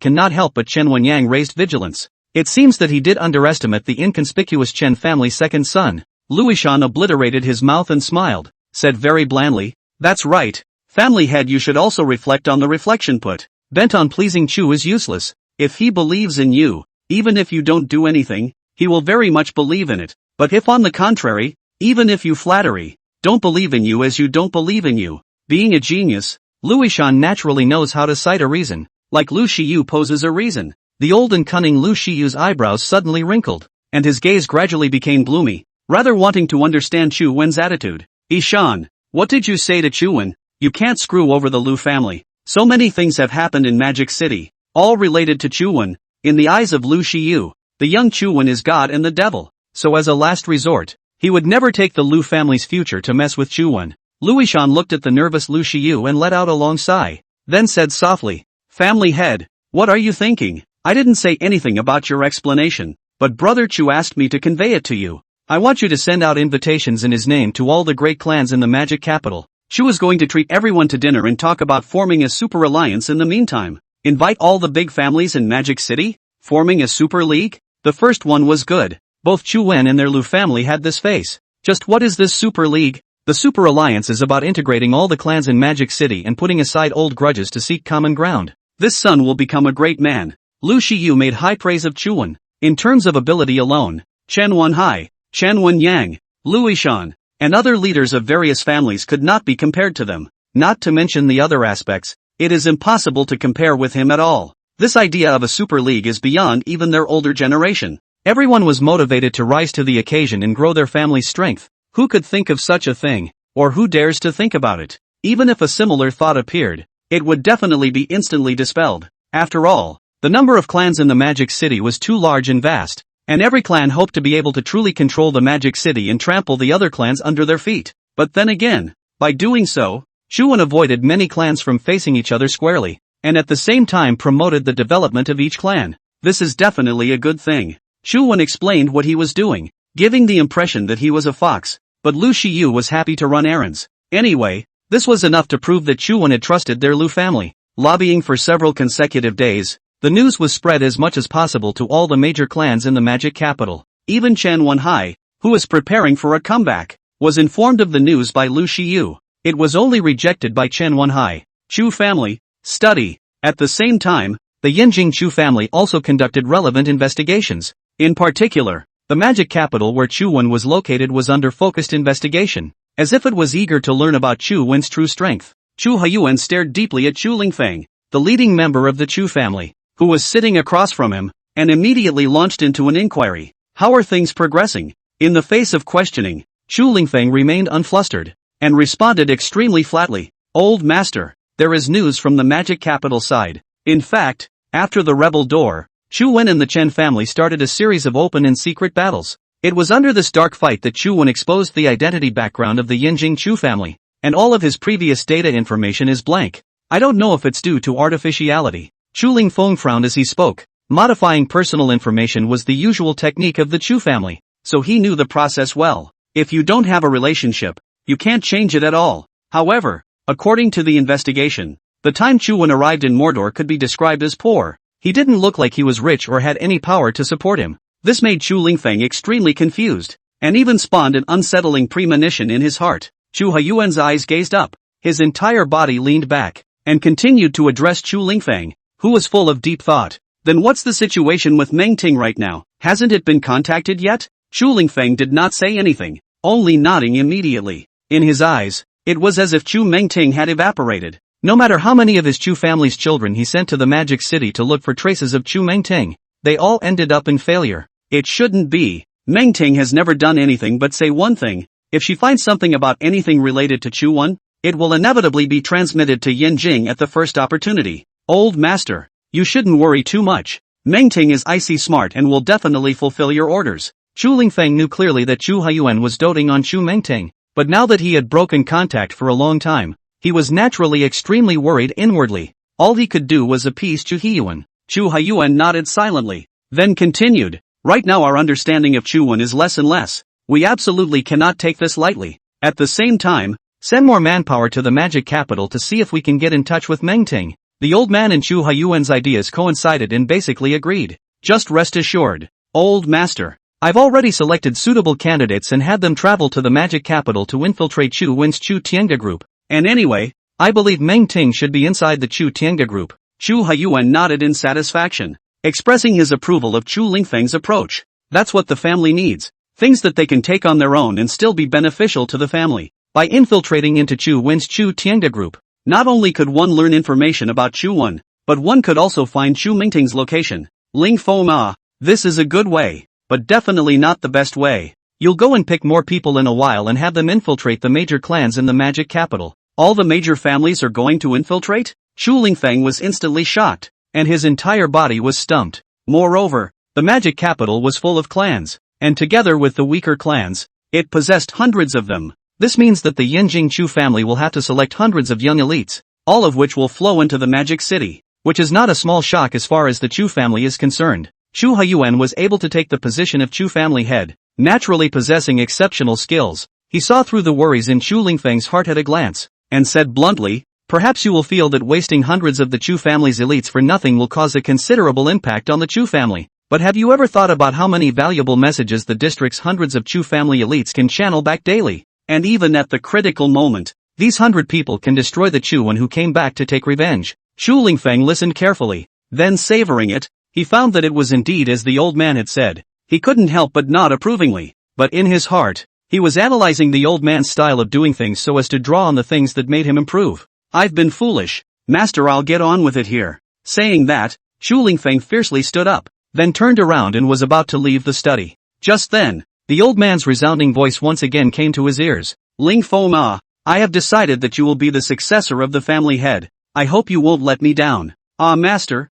cannot help but Chen Wenyang raised vigilance. It seems that he did underestimate the inconspicuous Chen family's second son. Luishan obliterated his mouth and smiled, said very blandly, "That's right, family head, you should also reflect on the reflection put. Bent on pleasing Chu is useless. If he believes in you, even if you don't do anything, he will very much believe in it. But if on the contrary, even if you flattery, don't believe in you as you don't believe in you. Being a genius, Luishan naturally knows how to cite a reason, like Lu Shiyu poses a reason. The old and cunning Lu Shiyu's eyebrows suddenly wrinkled, and his gaze gradually became gloomy, rather wanting to understand Chu Wen's attitude. Ishan, what did you say to Chu Wen? You can't screw over the Lu family. So many things have happened in Magic City, all related to Chu Wen. In the eyes of Lu Shiyu, the young Chu Wen is God and the devil, so as a last resort, he would never take the Lu family's future to mess with Chu Wen. Luishan looked at the nervous Lu Shiyu and let out a long sigh, then said softly, "Family head, what are you thinking? I didn't say anything about your explanation, but Brother Chu asked me to convey it to you. I want you to send out invitations in his name to all the great clans in the Magic Capital. Chu is going to treat everyone to dinner and talk about forming a super alliance in the meantime. Invite all the big families in Magic City? Forming a super league?" The first one was good. Both Chu Wen and their Lu family had this face. Just what is this super league? The super alliance is about integrating all the clans in Magic City and putting aside old grudges to seek common ground. This son will become a great man. Lu Shiyu made high praise of Chu Wen. In terms of ability alone, Chen Wenhai, Chen Wenyang, Luishan, and other leaders of various families could not be compared to them. Not to mention the other aspects, it is impossible to compare with him at all. This idea of a super league is beyond even their older generation. Everyone was motivated to rise to the occasion and grow their family's strength. Who could think of such a thing? Or who dares to think about it? Even if a similar thought appeared, it would definitely be instantly dispelled. After all, the number of clans in the Magic City was too large and vast, and every clan hoped to be able to truly control the Magic City and trample the other clans under their feet. But then again, by doing so, Chu Wen avoided many clans from facing each other squarely, and at the same time promoted the development of each clan. This is definitely a good thing. Chu Wen explained what he was doing, giving the impression that he was a fox, but Lu Shiyu was happy to run errands. Anyway, this was enough to prove that Chu Wen had trusted their Lu family. Lobbying for several consecutive days, the news was spread as much as possible to all the major clans in the Magic Capital. Even Chen Wenhai, who was preparing for a comeback, was informed of the news by Lu Shiyu. It was only rejected by Chen Wenhai. Chu family, study. At the same time, the Yinjing Chu family also conducted relevant investigations. In particular, the Magic Capital where Chu Wen was located was under focused investigation, as if it was eager to learn about Chu Wen's true strength. Chu Haiyuan stared deeply at Chu Lingfeng, the leading member of the Chu family, who was sitting across from him, and immediately launched into an inquiry. How are things progressing? In the face of questioning, Chu Lingfeng remained unflustered, and responded extremely flatly. Old master, there is news from the Magic Capital side. In fact, after the rebel door, Chu Wen and the Chen family started a series of open and secret battles. It was under this dark fight that Chu Wen exposed the identity background of the Yinjing Chu family, and all of his previous data information is blank. I don't know if it's due to artificiality. Chu Lingfeng frowned as he spoke. Modifying personal information was the usual technique of the Chu family, so he knew the process well. If you don't have a relationship, you can't change it at all. However, according to the investigation, the time Chu Wen arrived in Mordor could be described as poor. He didn't look like he was rich or had any power to support him. This made Chu Lingfeng extremely confused, and even spawned an unsettling premonition in his heart. Chu Haiyuan's eyes gazed up, his entire body leaned back, and continued to address Chu Lingfeng, who was full of deep thought. Then what's the situation with Meng Ting right now? Hasn't it been contacted yet? Chu Lingfeng did not say anything, only nodding immediately. In his eyes, it was as if Chu Mengting had evaporated. No matter how many of his Chu family's children he sent to the Magic City to look for traces of Chu Mengting, they all ended up in failure. It shouldn't be. Mengting has never done anything but say one thing. If she finds something about anything related to Chu Wen, it will inevitably be transmitted to Yinjing at the first opportunity. Old master, you shouldn't worry too much. Mengting is icy smart and will definitely fulfill your orders. Chu Lingfeng knew clearly that Chu Haiyuan was doting on Chu Mengting, but now that he had broken contact for a long time, he was naturally extremely worried inwardly. All he could do was appease Chu Haiyuan. Chu Haiyuan nodded silently, then continued, right now our understanding of Chu Wen is less and less. We absolutely cannot take this lightly. At the same time, send more manpower to the Magic Capital to see if we can get in touch with Mengting. The old man and Chu Haiyuan's ideas coincided and basically agreed. Just rest assured, old master. I've already selected suitable candidates and had them travel to the Magic Capital to infiltrate Chu Wen's Chu Tiange group. And anyway, I believe Meng Ting should be inside the Chu Tiange group. Chu Haiyuan nodded in satisfaction, expressing his approval of Chu Lingfeng's approach. That's what the family needs. Things that they can take on their own and still be beneficial to the family. By infiltrating into Chu Wen's Chu Tiange group, not only could one learn information about Chu Wen, but one could also find Chu Mingting's location. Ling Fo Ma, this is a good way, but definitely not the best way. You'll go and pick more people in a while and have them infiltrate the major clans in the magic capital. All the major families are going to infiltrate? Chu Lingfeng was instantly shocked, and his entire body was stumped. Moreover, the magic capital was full of clans, and together with the weaker clans, it possessed hundreds of them. This means that the Yanjing Chu family will have to select hundreds of young elites, all of which will flow into the magic city, which is not a small shock as far as the Chu family is concerned. Chu Huiyuan was able to take the position of Chu family head, naturally possessing exceptional skills. He saw through the worries in Chu Lingfeng's heart at a glance, and said bluntly, perhaps you will feel that wasting hundreds of the Chu family's elites for nothing will cause a considerable impact on the Chu family. But have you ever thought about how many valuable messages the district's hundreds of Chu family elites can channel back daily? And even at the critical moment, these 100 people can destroy the Chu Wen who came back to take revenge. Chu Lingfeng listened carefully, then savoring it, he found that it was indeed as the old man had said. He couldn't help but nod approvingly, but in his heart, he was analyzing the old man's style of doing things so as to draw on the things that made him improve. I've been foolish, master, I'll get on with it here. Saying that, Chu Lingfeng fiercely stood up, then turned around and was about to leave the study. Just then, the old man's resounding voice once again came to his ears. Ling Fo Ma, I have decided that you will be the successor of the family head. I hope you won't let me down. Ah, master,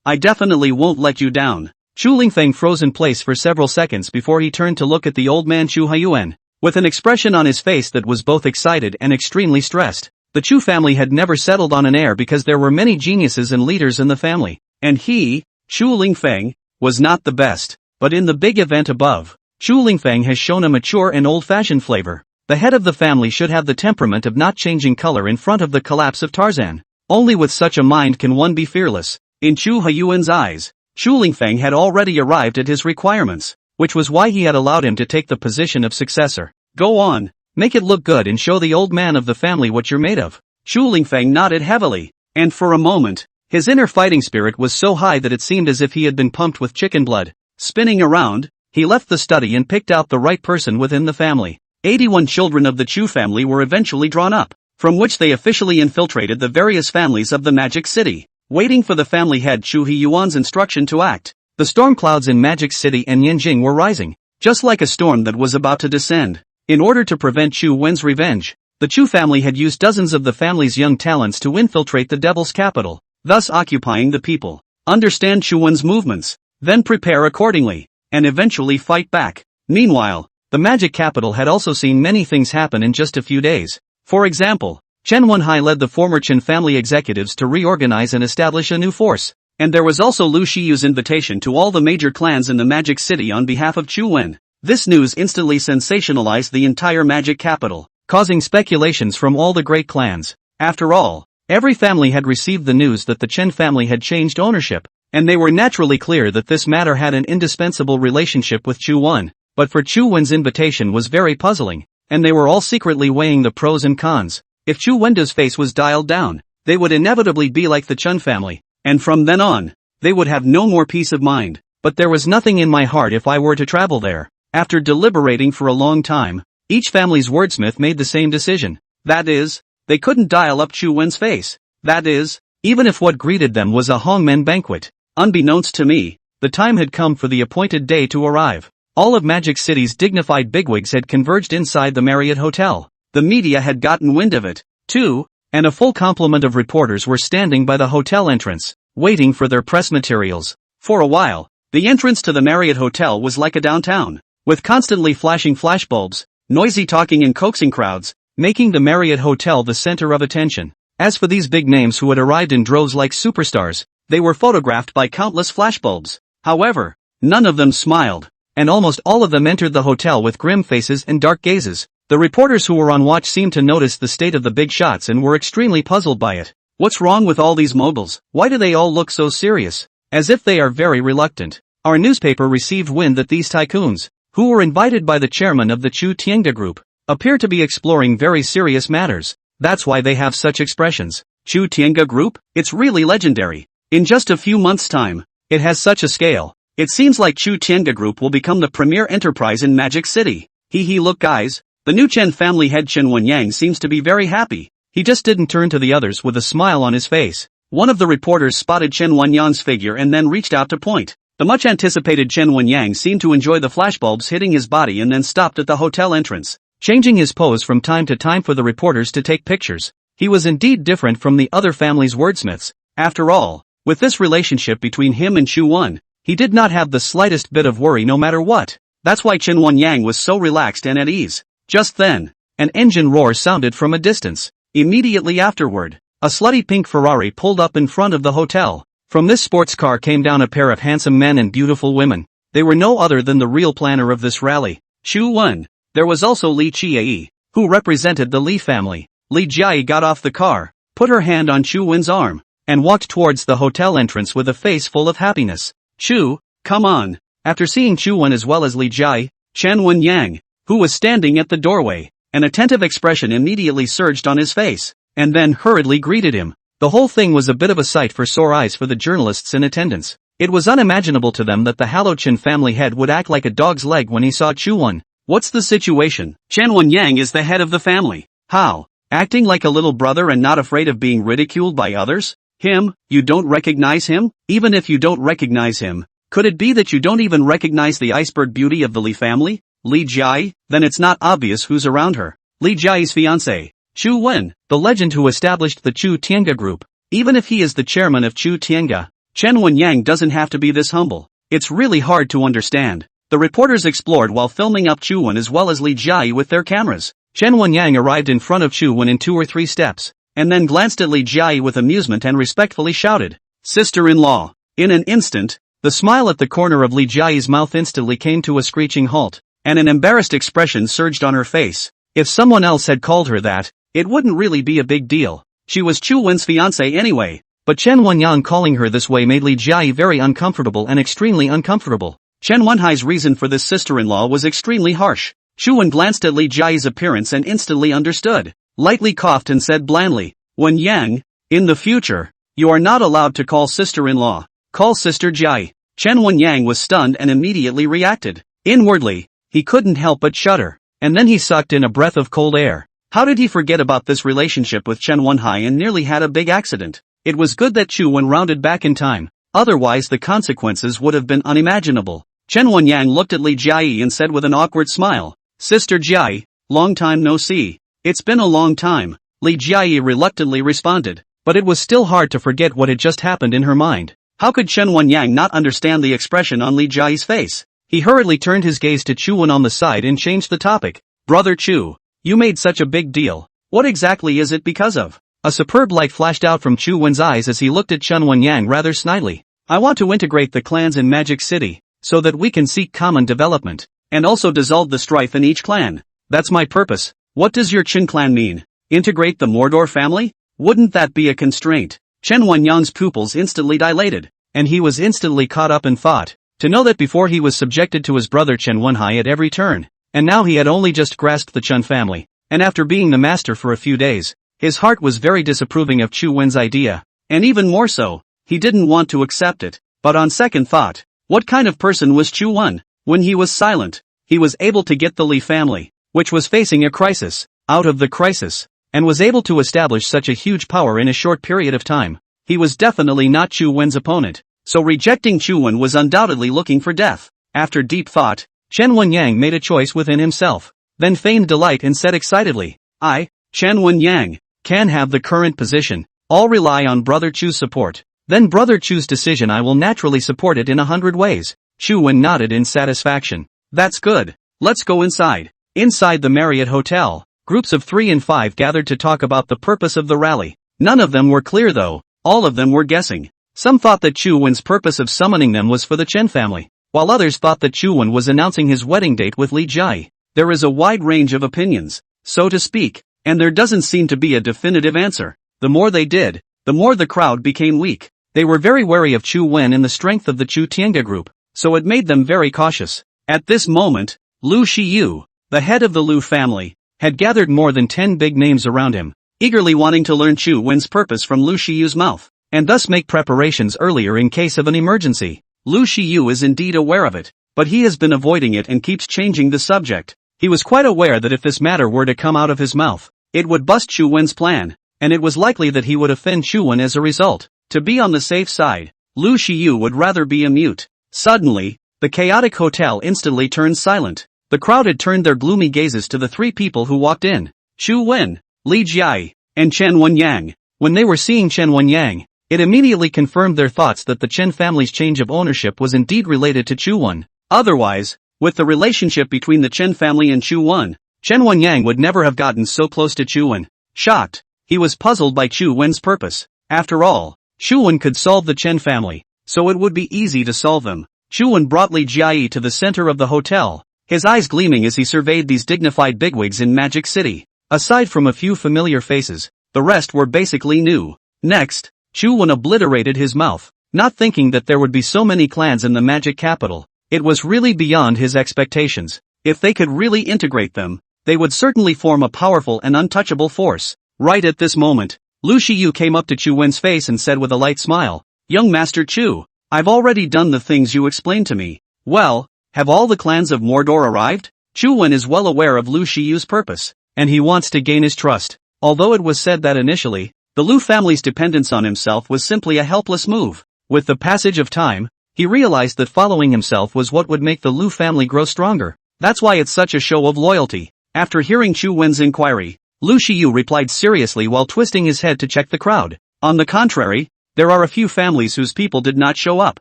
I definitely won't let you down. Chu Lingfeng froze in place for several seconds before he turned to look at the old man Chu Huiyuan, with an expression on his face that was both excited and extremely stressed. The Chu family had never settled on an heir because there were many geniuses and leaders in the family, and he, Chu Lingfeng, was not the best. But in the big event above, Chu Lingfeng has shown a mature and old-fashioned flavor. The head of the family should have the temperament of not changing color in front of the collapse of Tarzan. Only with such a mind can one be fearless. In Chu Huiyuan's eyes, Chu Lingfeng had already arrived at his requirements, which was why he had allowed him to take the position of successor. Go on, make it look good and show the old man of the family what you're made of. Chu Lingfeng nodded heavily, and for a moment, his inner fighting spirit was so high that it seemed as if he had been pumped with chicken blood. Spinning around, he left the study and picked out the right person within the family. 81 children of the Chu family were eventually drawn up, from which they officially infiltrated the various families of the Magic City, waiting for the family head Chu Huiyuan's instruction to act. The storm clouds in Magic City and Yanjing were rising, just like a storm that was about to descend. In order to prevent Chu Wen's revenge, the Chu family had used dozens of the family's young talents to infiltrate the devil's capital, thus occupying the people. Understand Chu Wen's movements, then prepare accordingly, and eventually fight back. Meanwhile, the magic capital had also seen many things happen in just a few days. For example, Chen Wenhai led the former Chen family executives to reorganize and establish a new force, and there was also Lu Shiyu's invitation to all the major clans in the Magic City on behalf of Chu Wen. This news instantly sensationalized the entire magic capital, causing speculations from all the great clans. After all, every family had received the news that the Chen family had changed ownership, and they were naturally clear that this matter had an indispensable relationship with Chu Wen. But for Chu Wen's invitation was very puzzling, and they were all secretly weighing the pros and cons. If Chu Wenda's face was dialed down, they would inevitably be like the Chen family, and from then on, they would have no more peace of mind. But there was nothing in my heart if I were to travel there. After deliberating for a long time, each family's wordsmith made the same decision. That is, they couldn't dial up Chu Wen's face. That is, even if what greeted them was a Hongmen banquet. Unbeknownst to me, the time had come for the appointed day to arrive. All of Magic City's dignified bigwigs had converged inside the Marriott Hotel. The media had gotten wind of it, too, and a full complement of reporters were standing by the hotel entrance, waiting for their press materials. For a while, the entrance to the Marriott Hotel was like a downtown, with constantly flashing flashbulbs, noisy talking and coaxing crowds, making the Marriott Hotel the center of attention. As for these big names who had arrived in droves like superstars, they were photographed by countless flashbulbs. However, none of them smiled, and almost all of them entered the hotel with grim faces and dark gazes. The reporters who were on watch seemed to notice the state of the big shots and were extremely puzzled by it. What's wrong with all these moguls? Why do they all look so serious? As if they are very reluctant. Our newspaper received wind that these tycoons, who were invited by the chairman of the Chu Tiangda group, appear to be exploring very serious matters. That's why they have such expressions. Chu Tiangda group? It's really legendary. In just a few months' time, it has such a scale. It seems like Chu Tiange Group will become the premier enterprise in Magic City. Look guys, the new Chen family head Chen Wenyang seems to be very happy. He just didn't turn to the others with a smile on his face. One of the reporters spotted Chen Wenyang's figure and then reached out to point. The much anticipated Chen Wenyang seemed to enjoy the flashbulbs hitting his body and then stopped at the hotel entrance, changing his pose from time to time for the reporters to take pictures. He was indeed different from the other family's wordsmiths. After all, with this relationship between him and Chu Wen, he did not have the slightest bit of worry no matter what. That's why Chen Wenyang was so relaxed and at ease. Just then, an engine roar sounded from a distance. Immediately afterward, a slutty pink Ferrari pulled up in front of the hotel. From this sports car came down a pair of handsome men and beautiful women. They were no other than the real planner of this rally, Chu Wen. There was also Li Chiayi, who represented the Li family. Li Jiayi got off the car, put her hand on Chu Wen's arm, and walked towards the hotel entrance with a face full of happiness. Chu, come on. After seeing Chu Wen as well as Li Jiayi, Chen Wenyang, who was standing at the doorway, an attentive expression immediately surged on his face, and then hurriedly greeted him. The whole thing was a bit of a sight for sore eyes for the journalists in attendance. It was unimaginable to them that the Halochen family head would act like a dog's leg when he saw Chu Wen. What's the situation? Chen Wenyang is the head of the family. How? Acting like a little brother and not afraid of being ridiculed by others? Him? You don't recognize him? Even if you don't recognize him, could it be that you don't even recognize the iceberg beauty of the Li family? Li Jiayi? Then it's not obvious who's around her. Li Jiayi's fiancé, Chu Wen, the legend who established the Chu Tiange Group. Even if he is the chairman of Chu Tiange, Chen Wenyang doesn't have to be this humble. It's really hard to understand. The reporters explored while filming up Chu Wen as well as Li Jiayi with their cameras. Chen Wenyang arrived in front of Chu Wen in 2 or 3 steps, and then glanced at Li Jiayi with amusement and respectfully shouted, "Sister-in-law." In an instant, the smile at the corner of Li Jiayi's mouth instantly came to a screeching halt, and an embarrassed expression surged on her face. If someone else had called her that, it wouldn't really be a big deal. She was Chu Wen's fiancé anyway. But Chen Wenyang calling her this way made Li Jiayi very uncomfortable and extremely uncomfortable. Chen Wenhai's reason for this sister-in-law was extremely harsh. Chu Wen glanced at Li Jiayi's appearance and instantly understood, lightly coughed and said blandly, "Wenyang, in the future, you are not allowed to call sister-in-law. Call Sister Jiayi." Chen Wenyang was stunned and immediately reacted. Inwardly, he couldn't help but shudder, and then he sucked in a breath of cold air. How did he forget about this relationship with Chen Wenhai and nearly had a big accident? It was good that Chu Wen rounded back in time, otherwise the consequences would have been unimaginable. Chen Wenyang looked at Li Jiayi and said with an awkward smile, "Sister Jiayi, long time no see." "It's been a long time," Li Jiayi reluctantly responded, but it was still hard to forget what had just happened in her mind. How could Chen Wenyang not understand the expression on Li Jiayi's face? He hurriedly turned his gaze to Chu Wen on the side and changed the topic. "Brother Chu, you made such a big deal. What exactly is it because of?" A superb light flashed out from Chu Wen's eyes as he looked at Chen Wenyang rather snidely. "I want to integrate the clans in Magic City, so that we can seek common development, and also dissolve the strife in each clan. That's my purpose." "What does your Chen clan mean? Integrate the Mordor family? Wouldn't that be a constraint?" Chen Wenyang's pupils instantly dilated, and he was instantly caught up in thought. To know that before he was subjected to his brother Chen Wenhai at every turn, and now he had only just grasped the Chen family, and after being the master for a few days, his heart was very disapproving of Chu Wen's idea, and even more so, he didn't want to accept it. But on second thought, what kind of person was Chu Wen? When he was silent, he was able to get the Li family, which was facing a crisis, out of the crisis, and was able to establish such a huge power in a short period of time. He was definitely not Chu Wen's opponent, so rejecting Chu Wen was undoubtedly looking for death. After deep thought, Chen Wenyang made a choice within himself, then feigned delight and said excitedly, "I, Chen Wenyang, can have the current position. All rely on Brother Chu's support. Then Brother Chu's decision I will naturally support it in 100 ways." Chu Wen nodded in satisfaction. "That's good. Let's go inside." Inside the Marriott Hotel, groups of 3 and 5 gathered to talk about the purpose of the rally. None of them were clear though, all of them were guessing. Some thought that Chu Wen's purpose of summoning them was for the Chen family, while others thought that Chu Wen was announcing his wedding date with Li Jiayi. There is a wide range of opinions, so to speak, and there doesn't seem to be a definitive answer. The more they did, the more the crowd became weak. They were very wary of Chu Wen and the strength of the Chu Tiange group, so it made them very cautious. At this moment, Lu Shiyu, the head of the Lu family, had gathered more than 10 big names around him, eagerly wanting to learn Chu Wen's purpose from Lu Shiyu's mouth, and thus make preparations earlier in case of an emergency. Lu Shiyu is indeed aware of it, but he has been avoiding it and keeps changing the subject. He was quite aware that if this matter were to come out of his mouth, it would bust Chu Wen's plan, and it was likely that he would offend Chu Wen as a result. To be on the safe side, Lu Shiyu would rather be a mute. Suddenly, the chaotic hotel instantly turned silent. The crowd had turned their gloomy gazes to the three people who walked in: Chu Wen, Li Jiai, and Chen Wenyang. When they were seeing Chen Wenyang, it immediately confirmed their thoughts that the Chen family's change of ownership was indeed related to Chu Wen. Otherwise, with the relationship between the Chen family and Chu Wen, Chen Wenyang would never have gotten so close to Chu Wen. Shocked, he was puzzled by Chu Wen's purpose. After all, Chu Wen could solve the Chen family, so it would be easy to solve them. Chu Wen brought Li Jiai to the center of the hotel, his eyes gleaming as he surveyed these dignified bigwigs in Magic City. Aside from a few familiar faces, the rest were basically new. Next, Chu Wen obliterated his mouth, not thinking that there would be so many clans in the magic capital. It was really beyond his expectations. If they could really integrate them, they would certainly form a powerful and untouchable force. Right at this moment, Lu Shiyu came up to Chu Wen's face and said with a light smile, "Young Master Chu, I've already done the things you explained to me." Well, have all the clans of Mordor arrived? Chu Wen is well aware of Lu Shiyu's purpose, and he wants to gain his trust. Although it was said that initially, the Lu family's dependence on himself was simply a helpless move, with the passage of time, he realized that following himself was what would make the Lu family grow stronger. That's why it's such a show of loyalty. After hearing Chu Wen's inquiry, Lu Shiyu replied seriously while twisting his head to check the crowd. On the contrary, there are a few families whose people did not show up.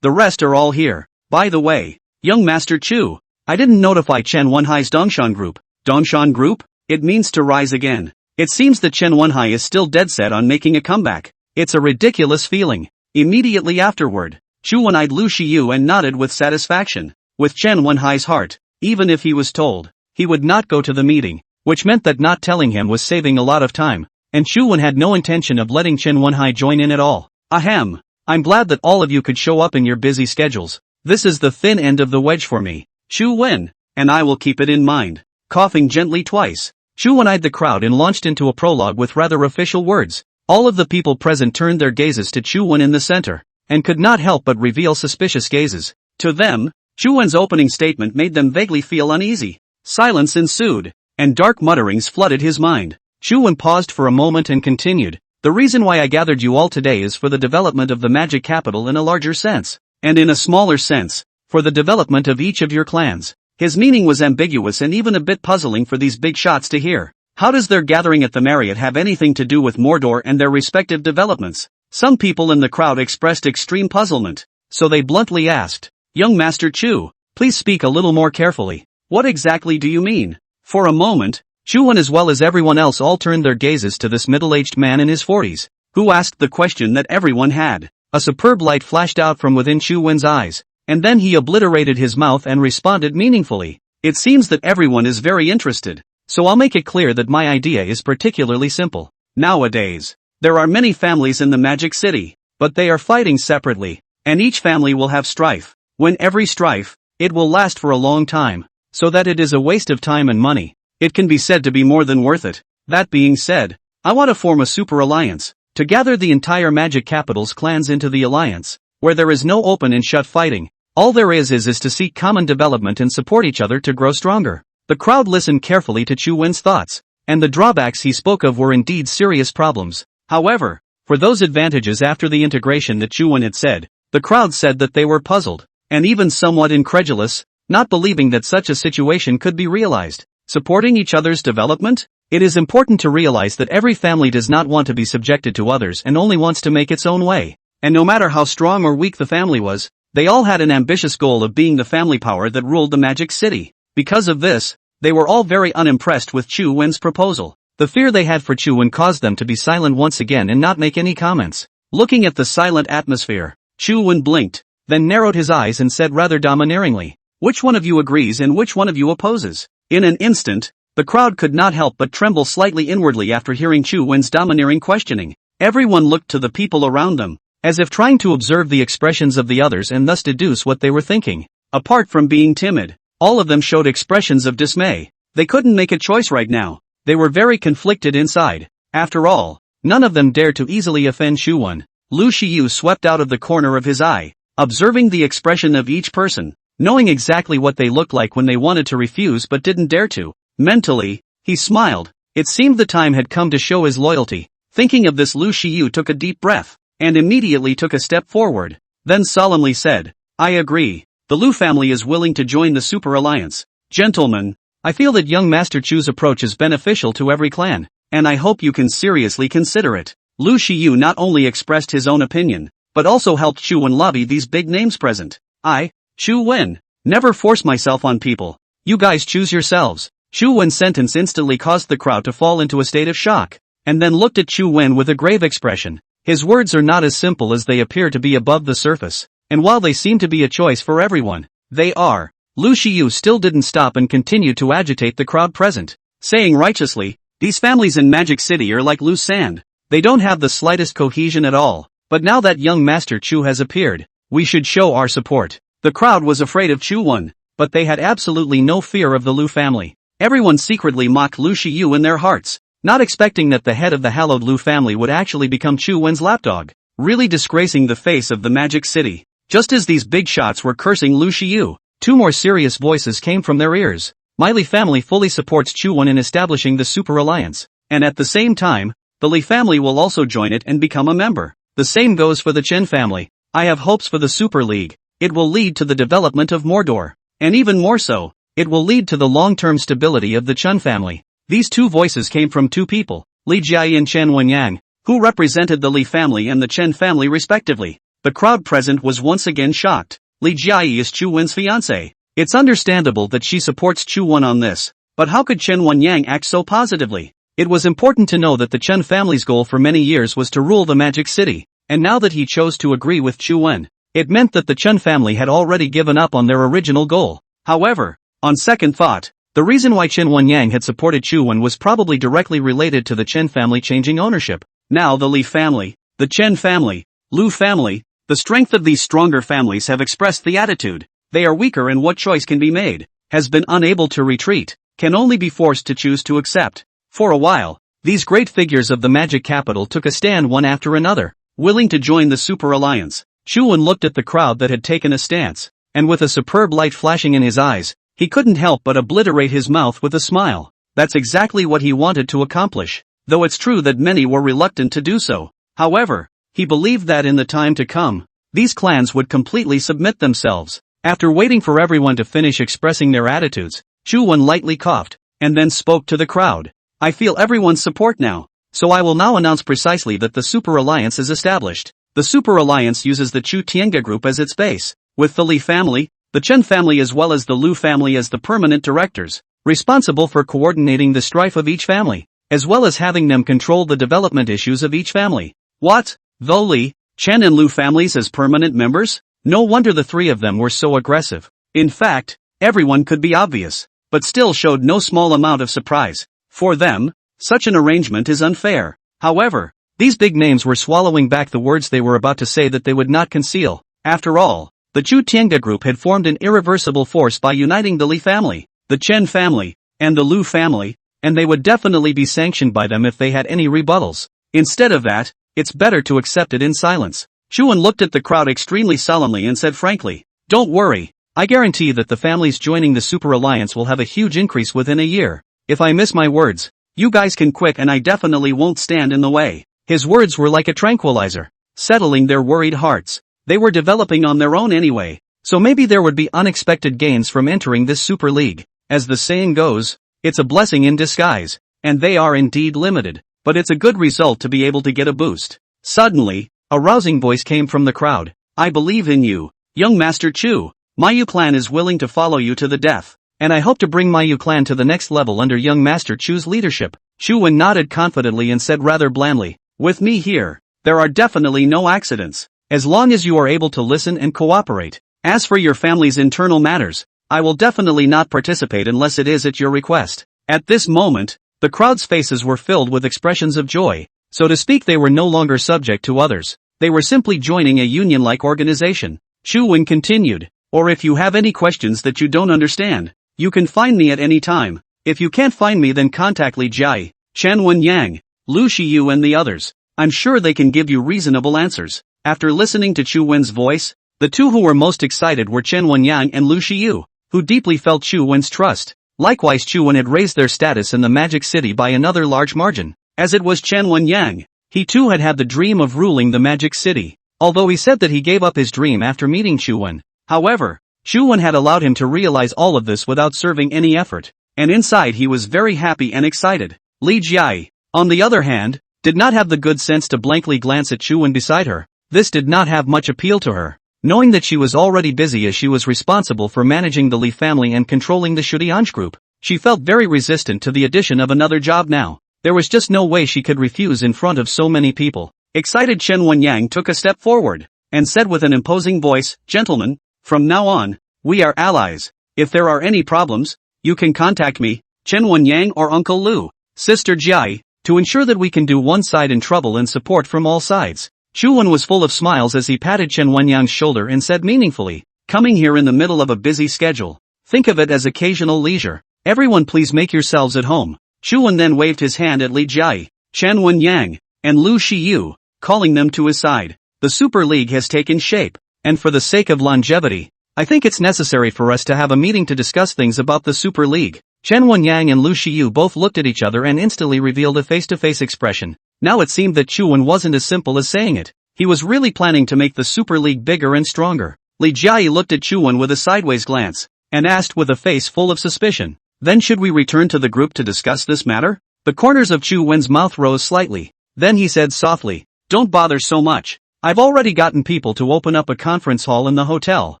The rest are all here. By the way, young Master Chu, I didn't notify Chen Wenhai's Dongshan group. Dongshan group? It means to rise again. It seems that Chen Wenhai is still dead set on making a comeback. It's a ridiculous feeling. Immediately afterward, Chu Wen eyed Lu Shiyu and nodded with satisfaction. With Chen Wenhai's heart, even if he was told, he would not go to the meeting, which meant that not telling him was saving a lot of time, and Chu Wen had no intention of letting Chen Wenhai join in at all. Ahem, I'm glad that all of you could show up in your busy schedules. This is the thin end of the wedge for me, Chu Wen, and I will keep it in mind. Coughing gently twice, Chu Wen eyed the crowd and launched into a prologue with rather official words. All of the people present turned their gazes to Chu Wen in the center, and could not help but reveal suspicious gazes. To them, Chu Wen's opening statement made them vaguely feel uneasy. Silence ensued, and dark mutterings flooded his mind. Chu Wen paused for a moment and continued, "The reason why I gathered you all today is for the development of the magic capital in a larger sense, and in a smaller sense, for the development of each of your clans." His meaning was ambiguous and even a bit puzzling for these big shots to hear. How does their gathering at the Marriott have anything to do with Mordor and their respective developments? Some people in the crowd expressed extreme puzzlement, so they bluntly asked, "Young Master Chu, please speak a little more carefully. What exactly do you mean?" For a moment, Chu Wen as well as everyone else all turned their gazes to this middle-aged man in his 40s, who asked the question that everyone had. A superb light flashed out from within Chu Wen's eyes, and then he obliterated his mouth and responded meaningfully. "It seems that everyone is very interested, so I'll make it clear that my idea is particularly simple. Nowadays, there are many families in the Magic City, but they are fighting separately, and each family will have strife. When every strife, it will last for a long time, so that it is a waste of time and money. It can be said to be more than worth it. That being said, I want to form a super alliance, to gather the entire Magic Capital's clans into the alliance, where there is no open and shut fighting. All there is to seek common development and support each other to grow stronger." The crowd listened carefully to Chu Wen's thoughts, and the drawbacks he spoke of were indeed serious problems. However, for those advantages after the integration that Chu Wen had said, the crowd said that they were puzzled, and even somewhat incredulous, not believing that such a situation could be realized. Supporting each other's development? It is important to realize that every family does not want to be subjected to others and only wants to make its own way. And no matter how strong or weak the family was, they all had an ambitious goal of being the family power that ruled the Magic City. Because of this, they were all very unimpressed with Chu Wen's proposal. The fear they had for Chu Wen caused them to be silent once again and not make any comments. Looking at the silent atmosphere, Chu Wen blinked, then narrowed his eyes and said rather domineeringly, "Which one of you agrees and which one of you opposes?" In an instant, the crowd could not help but tremble slightly inwardly after hearing Chu Wen's domineering questioning. Everyone looked to the people around them, as if trying to observe the expressions of the others and thus deduce what they were thinking. Apart from being timid, all of them showed expressions of dismay. They couldn't make a choice right now. They were very conflicted inside. After all, none of them dared to easily offend Chu Wen. Lu Shiyu swept out of the corner of his eye, observing the expression of each person, knowing exactly what they looked like when they wanted to refuse but didn't dare to. Mentally, he smiled. It seemed the time had come to show his loyalty. Thinking of this, Lu Shiyu took a deep breath, and immediately took a step forward, then solemnly said, I agree. The Lu family is willing to join the Super Alliance. Gentlemen, I feel that young Master Chu's approach is beneficial to every clan, and I hope you can seriously consider it. Lu Shiyu not only expressed his own opinion, but also helped Chu Wen lobby these big names present. I, Chu Wen, never force myself on people. You guys choose yourselves. Chu Wen's sentence instantly caused the crowd to fall into a state of shock, and then looked at Chu Wen with a grave expression. His words are not as simple as they appear to be above the surface, and while they seem to be a choice for everyone, they are. Lu Shiyu still didn't stop and continued to agitate the crowd present, saying righteously, these families in Magic City are like loose sand. They don't have the slightest cohesion at all, but now that young Master Chu has appeared, we should show our support. The crowd was afraid of Chu Wen, but they had absolutely no fear of the Lu family. Everyone secretly mocked Lu Shiyu in their hearts, not expecting that the head of the hallowed Lu family would actually become Chu Wen's lapdog, really disgracing the face of the Magic City. Just as these big shots were cursing Lu Shiyu, two more serious voices came from their ears. My Li family fully supports Chu Wen in establishing the Super Alliance, and at the same time, the Li family will also join it and become a member. The same goes for the Chen family. I have hopes for the Super League. It will lead to the development of Mordor, and even more so, it will lead to the long-term stability of the Chen family. These two voices came from two people, Li Jiayi and Chen Wenyang, who represented the Li family and the Chen family respectively. The crowd present was once again shocked. Li Jiayi is Chu Wen's fiancé. It's understandable that she supports Chu Wen on this, but how could Chen Wenyang act so positively? It was important to know that the Chen family's goal for many years was to rule the Magic City, and now that he chose to agree with Chu Wen, it meant that the Chen family had already given up on their original goal. However, on second thought, the reason why Chen Wenyang had supported Chu Wen was probably directly related to the Chen family changing ownership. Now the Li family, the Chen family, Lu family, the strength of these stronger families have expressed the attitude. They are weaker and what choice can be made, has been unable to retreat, can only be forced to choose to accept. For a while, these great figures of the magic capital took a stand one after another, willing to join the Super Alliance. Chu Wen looked at the crowd that had taken a stance, and with a superb light flashing in his eyes, he couldn't help but obliterate his mouth with a smile. That's exactly what he wanted to accomplish, though it's true that many were reluctant to do so. However, he believed that in the time to come, these clans would completely submit themselves. After waiting for everyone to finish expressing their attitudes, Chu Wen lightly coughed, and then spoke to the crowd. I feel everyone's support now, so I will now announce precisely that the Super Alliance is established. The Super Alliance uses the Chu Tiange group as its base, with the Li family, the Chen family as well as the Lu family as the permanent directors, responsible for coordinating the strife of each family, as well as having them control the development issues of each family. What? The Li, Chen and Lu families as permanent members? No wonder the three of them were so aggressive. In fact, everyone could be obvious, but still showed no small amount of surprise. For them, such an arrangement is unfair. However, these big names were swallowing back the words they were about to say that they would not conceal. After all, the Chu Tiange group had formed an irreversible force by uniting the Li family, the Chen family, and the Lu family, and they would definitely be sanctioned by them if they had any rebuttals. Instead of that, it's better to accept it in silence. Chu Wen looked at the crowd extremely solemnly and said frankly, don't worry, I guarantee that the families joining the Super Alliance will have a huge increase within a year. If I miss my words, you guys can quit and I definitely won't stand in the way. His words were like a tranquilizer, settling their worried hearts. They were developing on their own anyway, so maybe there would be unexpected gains from entering this Super League. As the saying goes, it's a blessing in disguise, and they are indeed limited, but it's a good result to be able to get a boost. Suddenly, a rousing voice came from the crowd. I believe in you, young Master Chu. My Yu clan is willing to follow you to the death, and I hope to bring my Yu clan to the next level under young Master Chu's leadership. Chu Wen nodded confidently and said rather blandly, with me here, there are definitely no accidents, as long as you are able to listen and cooperate. As for your family's internal matters, I will definitely not participate unless it is at your request. At this moment, the crowd's faces were filled with expressions of joy. So to speak, they were no longer subject to others. They were simply joining a union-like organization. Chu Wen continued, or if you have any questions that you don't understand, you can find me at any time. If you can't find me, then contact Li Jiayi, Chen Wenyang, Lu Shiyu and the others. I'm sure they can give you reasonable answers. After listening to Chu Wen's voice, The two who were most excited were Chen Wenyang and Lu Shiyu, who deeply felt Chu Wen's trust. Likewise, Chu Wen had raised their status in the Magic City by another large margin. As it was Chen Wenyang, he too had the dream of ruling the Magic City, although he said that he gave up his dream after meeting Chu Wen. However, Chu Wen had allowed him to realize all of this without serving any effort, and inside he was very happy and excited. Li Jiai, on the other hand, did not have the good sense to blankly glance at Chu Wen beside her. This did not have much appeal to her. Knowing that she was already busy as she was responsible for managing the Li family and controlling the Shudianj group, she felt very resistant to the addition of another job now. There was just no way she could refuse in front of so many people. Excited Chen Wenyang took a step forward, and said with an imposing voice, "Gentlemen, from now on, we are allies. If there are any problems, you can contact me, Chen Wenyang or Uncle Lu, Sister Jiai, to ensure that we can do one side in trouble and support from all sides." Chu Wen was full of smiles as he patted Chen Wenyang's shoulder and said meaningfully, "Coming here in the middle of a busy schedule. Think of it as occasional leisure. Everyone please make yourselves at home." Chu Wen then waved his hand at Li Jiai, Chen Wenyang, and Lu Shiyu, calling them to his side. "The Super League has taken shape, and for the sake of longevity, I think it's necessary for us to have a meeting to discuss things about the Super League." Chen Wenyang and Lu Shiyu both looked at each other and instantly revealed a face-to-face expression. Now it seemed that Chu Wen wasn't as simple as saying it. He was really planning to make the Super League bigger and stronger. Li Jiai looked at Chu Wen with a sideways glance, and asked with a face full of suspicion, "Then should we return to the group to discuss this matter?" The corners of Chu Wen's mouth rose slightly. Then he said softly, "Don't bother so much. I've already gotten people to open up a conference hall in the hotel.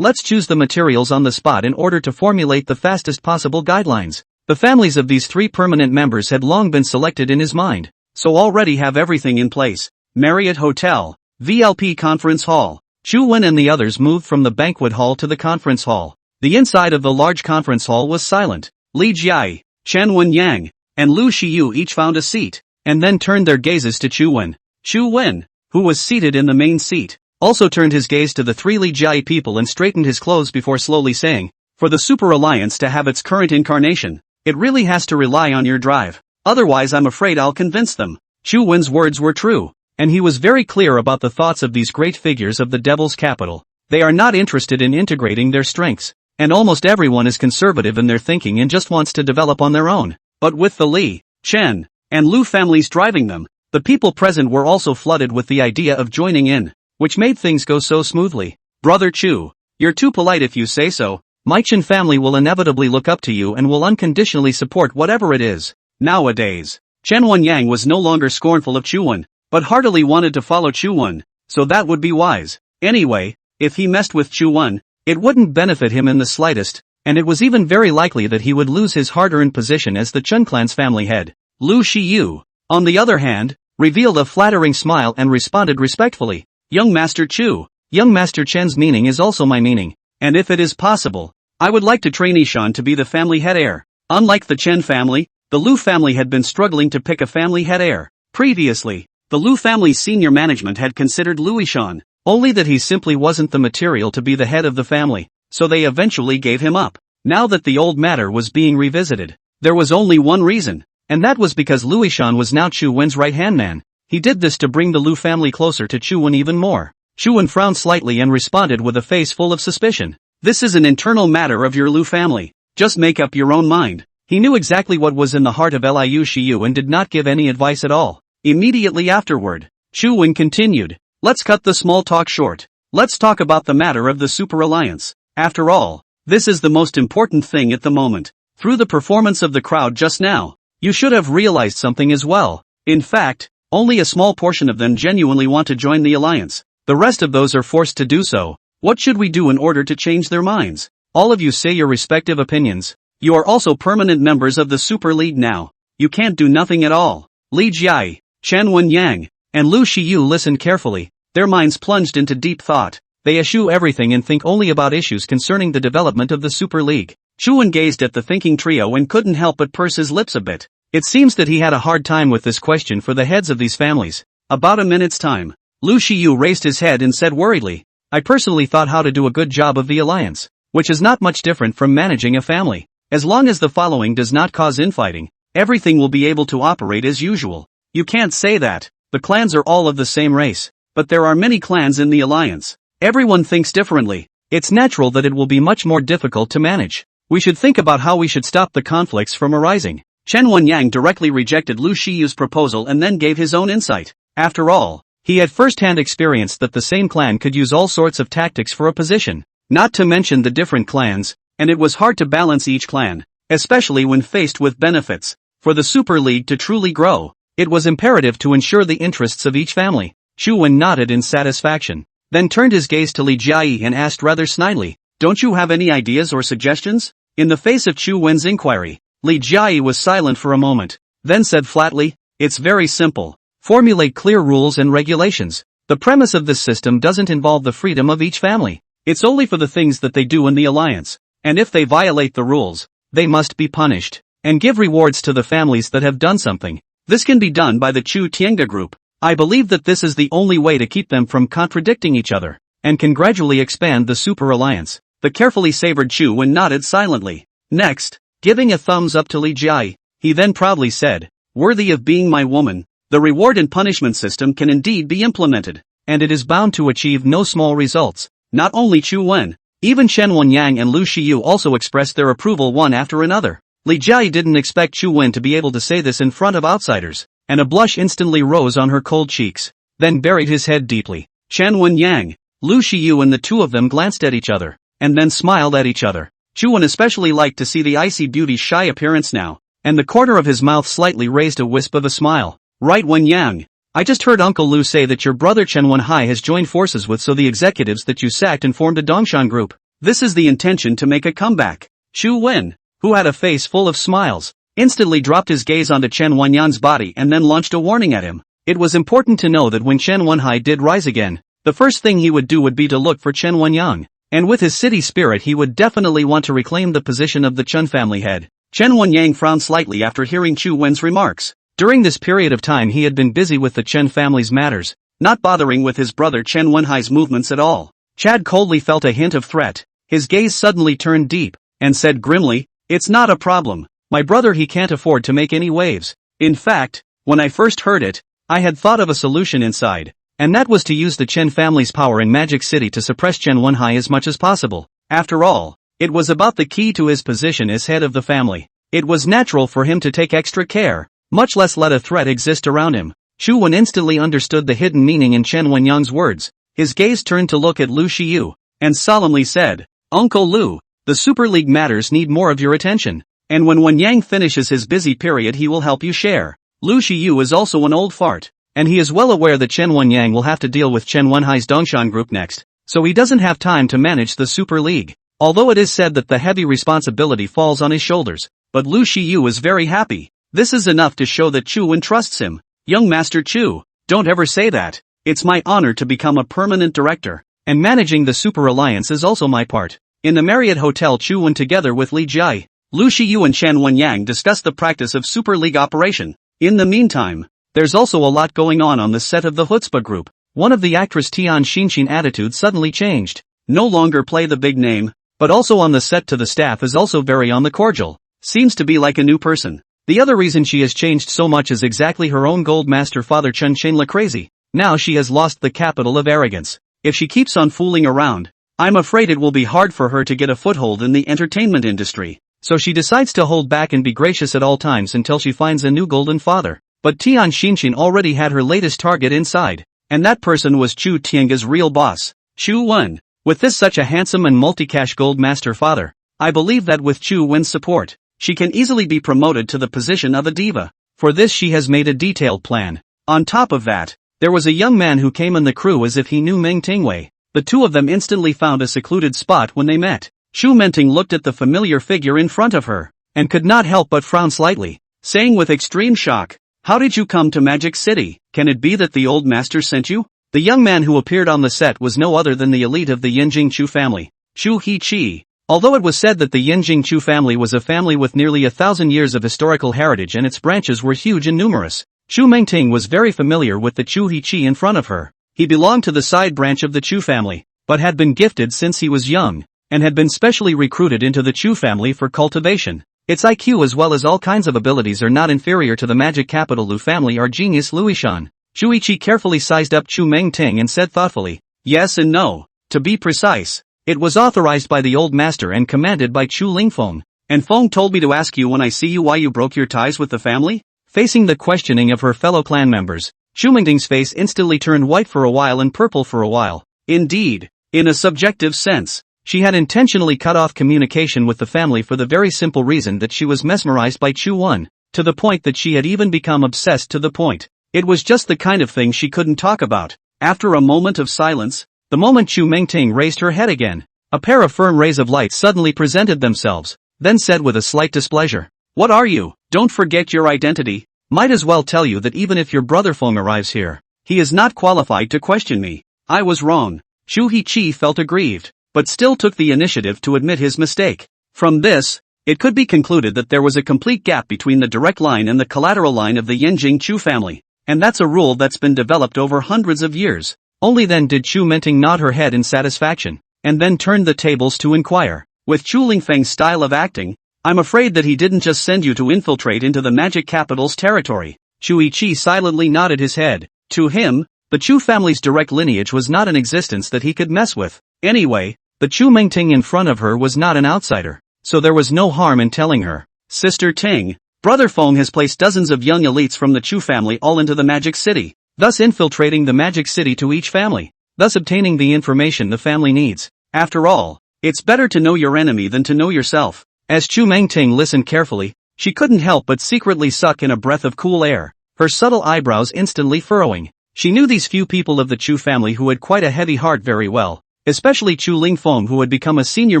Let's choose the materials on the spot in order to formulate the fastest possible guidelines." The families of these 3 permanent members had long been selected in his mind, so already have everything in place. Marriott Hotel, VLP Conference Hall. Chu Wen and the others moved from the banquet hall to the conference hall. The inside of the large conference hall was silent. Li Jiai, Chen Wenyang, and Lu Shiyu each found a seat, and then turned their gazes to Chu Wen. Chu Wen, who was seated in the main seat, also turned his gaze to the 3 Li Jiai people and straightened his clothes before slowly saying, "For the Super Alliance to have its current incarnation, it really has to rely on your drive. Otherwise I'm afraid I'll convince them." Chu Wen's words were true, and he was very clear about the thoughts of these great figures of the Devil's capital. They are not interested in integrating their strengths, and almost everyone is conservative in their thinking and just wants to develop on their own. But with the Li, Chen, and Lu families driving them, the people present were also flooded with the idea of joining in, which made things go so smoothly. "Brother Chu, you're too polite if you say so. My Chen family will inevitably look up to you and will unconditionally support whatever it is." Nowadays, Chen Wenyang was no longer scornful of Chu Wen, but heartily wanted to follow Chu Wen, so that would be wise. Anyway, if he messed with Chu Wen, it wouldn't benefit him in the slightest, and it was even very likely that he would lose his hard-earned position as the Chen clan's family head. Lu Shiyu, on the other hand, revealed a flattering smile and responded respectfully, "Young Master Chu, young Master Chen's meaning is also my meaning, and if it is possible, I would like to train Ishan to be the family head heir." Unlike the Chen family, the Lu family had been struggling to pick a family head heir. Previously, the Lu family's senior management had considered Lu Ishan, only that he simply wasn't the material to be the head of the family, so they eventually gave him up. Now that the old matter was being revisited, there was only one reason, and that was because Lu Ishan was now Chu Wen's right-hand man. He did this to bring the Lu family closer to Chu Wen even more. Chu Wen frowned slightly and responded with a face full of suspicion, "This is an internal matter of your Lu family. Just make up your own mind." He knew exactly what was in the heart of Liu Shiyu and did not give any advice at all. Immediately afterward, Chu Wen continued, "Let's cut the small talk short. Let's talk about the matter of the Super Alliance. After all, this is the most important thing at the moment. Through the performance of the crowd just now, you should have realized something as well. In fact, only a small portion of them genuinely want to join the alliance. The rest of those are forced to do so. What should we do in order to change their minds? All of you say your respective opinions. You are also permanent members of the Super League now. You can't do nothing at all." Li Jiai, Chen Wenyang, and Lu Shiyu listened carefully, their minds plunged into deep thought. They eschew everything and think only about issues concerning the development of the Super League. Chu Wen gazed at the thinking trio and couldn't help but purse his lips a bit. It seems that he had a hard time with this question for the heads of these families. About a minute's time, Lu Shiyu raised his head and said worriedly, "I personally thought how to do a good job of the alliance, which is not much different from managing a family. As long as the following does not cause infighting, everything will be able to operate as usual." "You can't say that. The clans are all of the same race, but there are many clans in the alliance. Everyone thinks differently. It's natural that it will be much more difficult to manage. We should think about how we should stop the conflicts from arising. Chen Wenyang directly rejected Lu Shiyu's proposal and then gave his own insight. After all, he had first-hand experience that the same clan could use all sorts of tactics for a position, not to mention the different clans, and it was hard to balance each clan, especially when faced with benefits. For the Super League to truly grow, it was imperative to ensure the interests of each family. Chu Wen nodded in satisfaction, then turned his gaze to Li Jiayi and asked rather snidely, "Don't you have any ideas or suggestions?" In the face of Chu Wen's inquiry, Li Jiayi was silent for a moment, then said flatly, "It's very simple. Formulate clear rules and regulations. The premise of this system doesn't involve the freedom of each family. It's only for the things that they do in the alliance, and if they violate the rules, they must be punished, and give rewards to the families that have done something. This can be done by the Chu Tiange group. I believe that this is the only way to keep them from contradicting each other, and can gradually expand the super alliance." The carefully savored Chu Wen nodded silently. Next, giving a thumbs up to Li Jiayi, he then proudly said, "Worthy of being my woman, the reward and punishment system can indeed be implemented, and it is bound to achieve no small results." Not only Chu Wen, even Chen Wenyang and Lu Shiyu also expressed their approval one after another. Li Jiayi didn't expect Chu Wen to be able to say this in front of outsiders, and a blush instantly rose on her cold cheeks, then buried his head deeply. Chen Wenyang, Lu Shiyu and the two of them glanced at each other, and then smiled at each other. Chu Wen especially liked to see the icy beauty's shy appearance now, and the corner of his mouth slightly raised a wisp of a smile. "Right, Wenyang. I just heard Uncle Lu say that your brother Chen Wenhai has joined forces with the executives that you sacked and formed a Dongshan group. This is the intention to make a comeback." Chu Wen, who had a face full of smiles, instantly dropped his gaze onto Chen Wenyang's body and then launched a warning at him. It was important to know that when Chen Wenhai did rise again, the first thing he would do would be to look for Chen Wenyang, and with his city spirit he would definitely want to reclaim the position of the Chen family head. Chen Wenyang frowned slightly after hearing Chu Wen's remarks. During this period of time he had been busy with the Chen family's matters, not bothering with his brother Chen Wenhai's movements at all. Chad coldly felt a hint of threat. His gaze suddenly turned deep, and said grimly, "It's not a problem. My brother he can't afford to make any waves. In fact, when I first heard it, I had thought of a solution inside, and that was to use the Chen family's power in Magic City to suppress Chen Wenhai as much as possible. After all, it was about the key to his position as head of the family. It was natural for him to take extra care, much less let a threat exist around him." Chu Wen instantly understood the hidden meaning in Chen Wenyang's words. His gaze turned to look at Lu Shiyu, and solemnly said, "Uncle Lu, the Super League matters need more of your attention, and when Wenyang finishes his busy period he will help you share." Lu Shiyu is also an old fart, and he is well aware that Chen Wenyang will have to deal with Chen Wenhai's Dongshan group next, so he doesn't have time to manage the Super League. Although it is said that the heavy responsibility falls on his shoulders, but Lu Shiyu is very happy. This is enough to show that Chu Wen trusts him. "Young Master Chu, don't ever say that. It's my honor to become a permanent director, and managing the Super Alliance is also my part." In the Marriott Hotel, Chu Wen together with Li Jiayi, Lu Shiyu and Chen Wenyang discussed the practice of Super League operation. In the meantime, there's also a lot going on the set of the Chutzpah group. One of the actress Tian Xinshin attitude suddenly changed. No longer play the big name, but also on the set to the staff is also very on the cordial. Seems to be like a new person. The other reason she has changed so much is exactly her own gold master father Chen Chenla crazy. Now she has lost the capital of arrogance. If she keeps on fooling around, I'm afraid it will be hard for her to get a foothold in the entertainment industry. So she decides to hold back and be gracious at all times until she finds a new golden father. But Tian Xinshin already had her latest target inside, and that person was Chu Tiange's real boss, Chu Wen. With this such a handsome and multi-cash gold master father, I believe that with Chu Wen's support, she can easily be promoted to the position of a diva. For this she has made a detailed plan. On top of that, there was a young man who came in the crew as if he knew Meng Tingwei. The two of them instantly found a secluded spot when they met. Chu Menting looked at the familiar figure in front of her, and could not help but frown slightly, saying with extreme shock, "How did you come to Magic City? Can it be that the old master sent you?" The young man who appeared on the set was no other than the elite of the Yinjing Chu family, Chu He-chi. Although it was said that the Yinjing Chu family was a family with nearly 1,000 years of historical heritage and its branches were huge and numerous, Chu Mengting was very familiar with the Chu He-chi in front of her. He belonged to the side branch of the Chu family, but had been gifted since he was young, and had been specially recruited into the Chu family for cultivation. Its IQ as well as all kinds of abilities are not inferior to the magic capital Lu family or genius Luishan. Chu Ichi carefully sized up Chu Mengting and said thoughtfully, "Yes and no. To be precise, it was authorized by the old master and commanded by Chu Lingfeng. And Feng told me to ask you when I see you why you broke your ties with the family? Facing the questioning of her fellow clan members, Chu Mingting's face instantly turned white for a while and purple for a while. Indeed, in a subjective sense, she had intentionally cut off communication with the family for the very simple reason that she was mesmerized by Chu Wen, to the point that she had even become obsessed to the point. It was just the kind of thing she couldn't talk about. After a moment of silence, the moment Chu Mingting raised her head again, a pair of firm rays of light suddenly presented themselves, then said with a slight displeasure, "What are you? Don't forget your identity. Might as well tell you that even if your brother Feng arrives here, he is not qualified to question me." I was wrong. Shu Heqi felt aggrieved, but still took the initiative to admit his mistake. From this, it could be concluded that there was a complete gap between the direct line and the collateral line of the Yanjing Chu family, and that's a rule that's been developed over hundreds of years. Only then did Chu Menting nod her head in satisfaction, and then turned the tables to inquire. With Chu Lingfeng's style of acting, I'm afraid that he didn't just send you to infiltrate into the magic capital's territory. Chu Yiqi silently nodded his head. To him, the Chu family's direct lineage was not an existence that he could mess with. Anyway, the Chu Mingting in front of her was not an outsider, so there was no harm in telling her. Sister Ting, Brother Feng has placed dozens of young elites from the Chu family all into the magic city, thus infiltrating the magic city to each family, thus obtaining the information the family needs. After all, it's better to know your enemy than to know yourself. As Chu Mingting listened carefully, she couldn't help but secretly suck in a breath of cool air, her subtle eyebrows instantly furrowing. She knew these few people of the Chu family who had quite a heavy heart very well, especially Chu Lingfeng, who had become a senior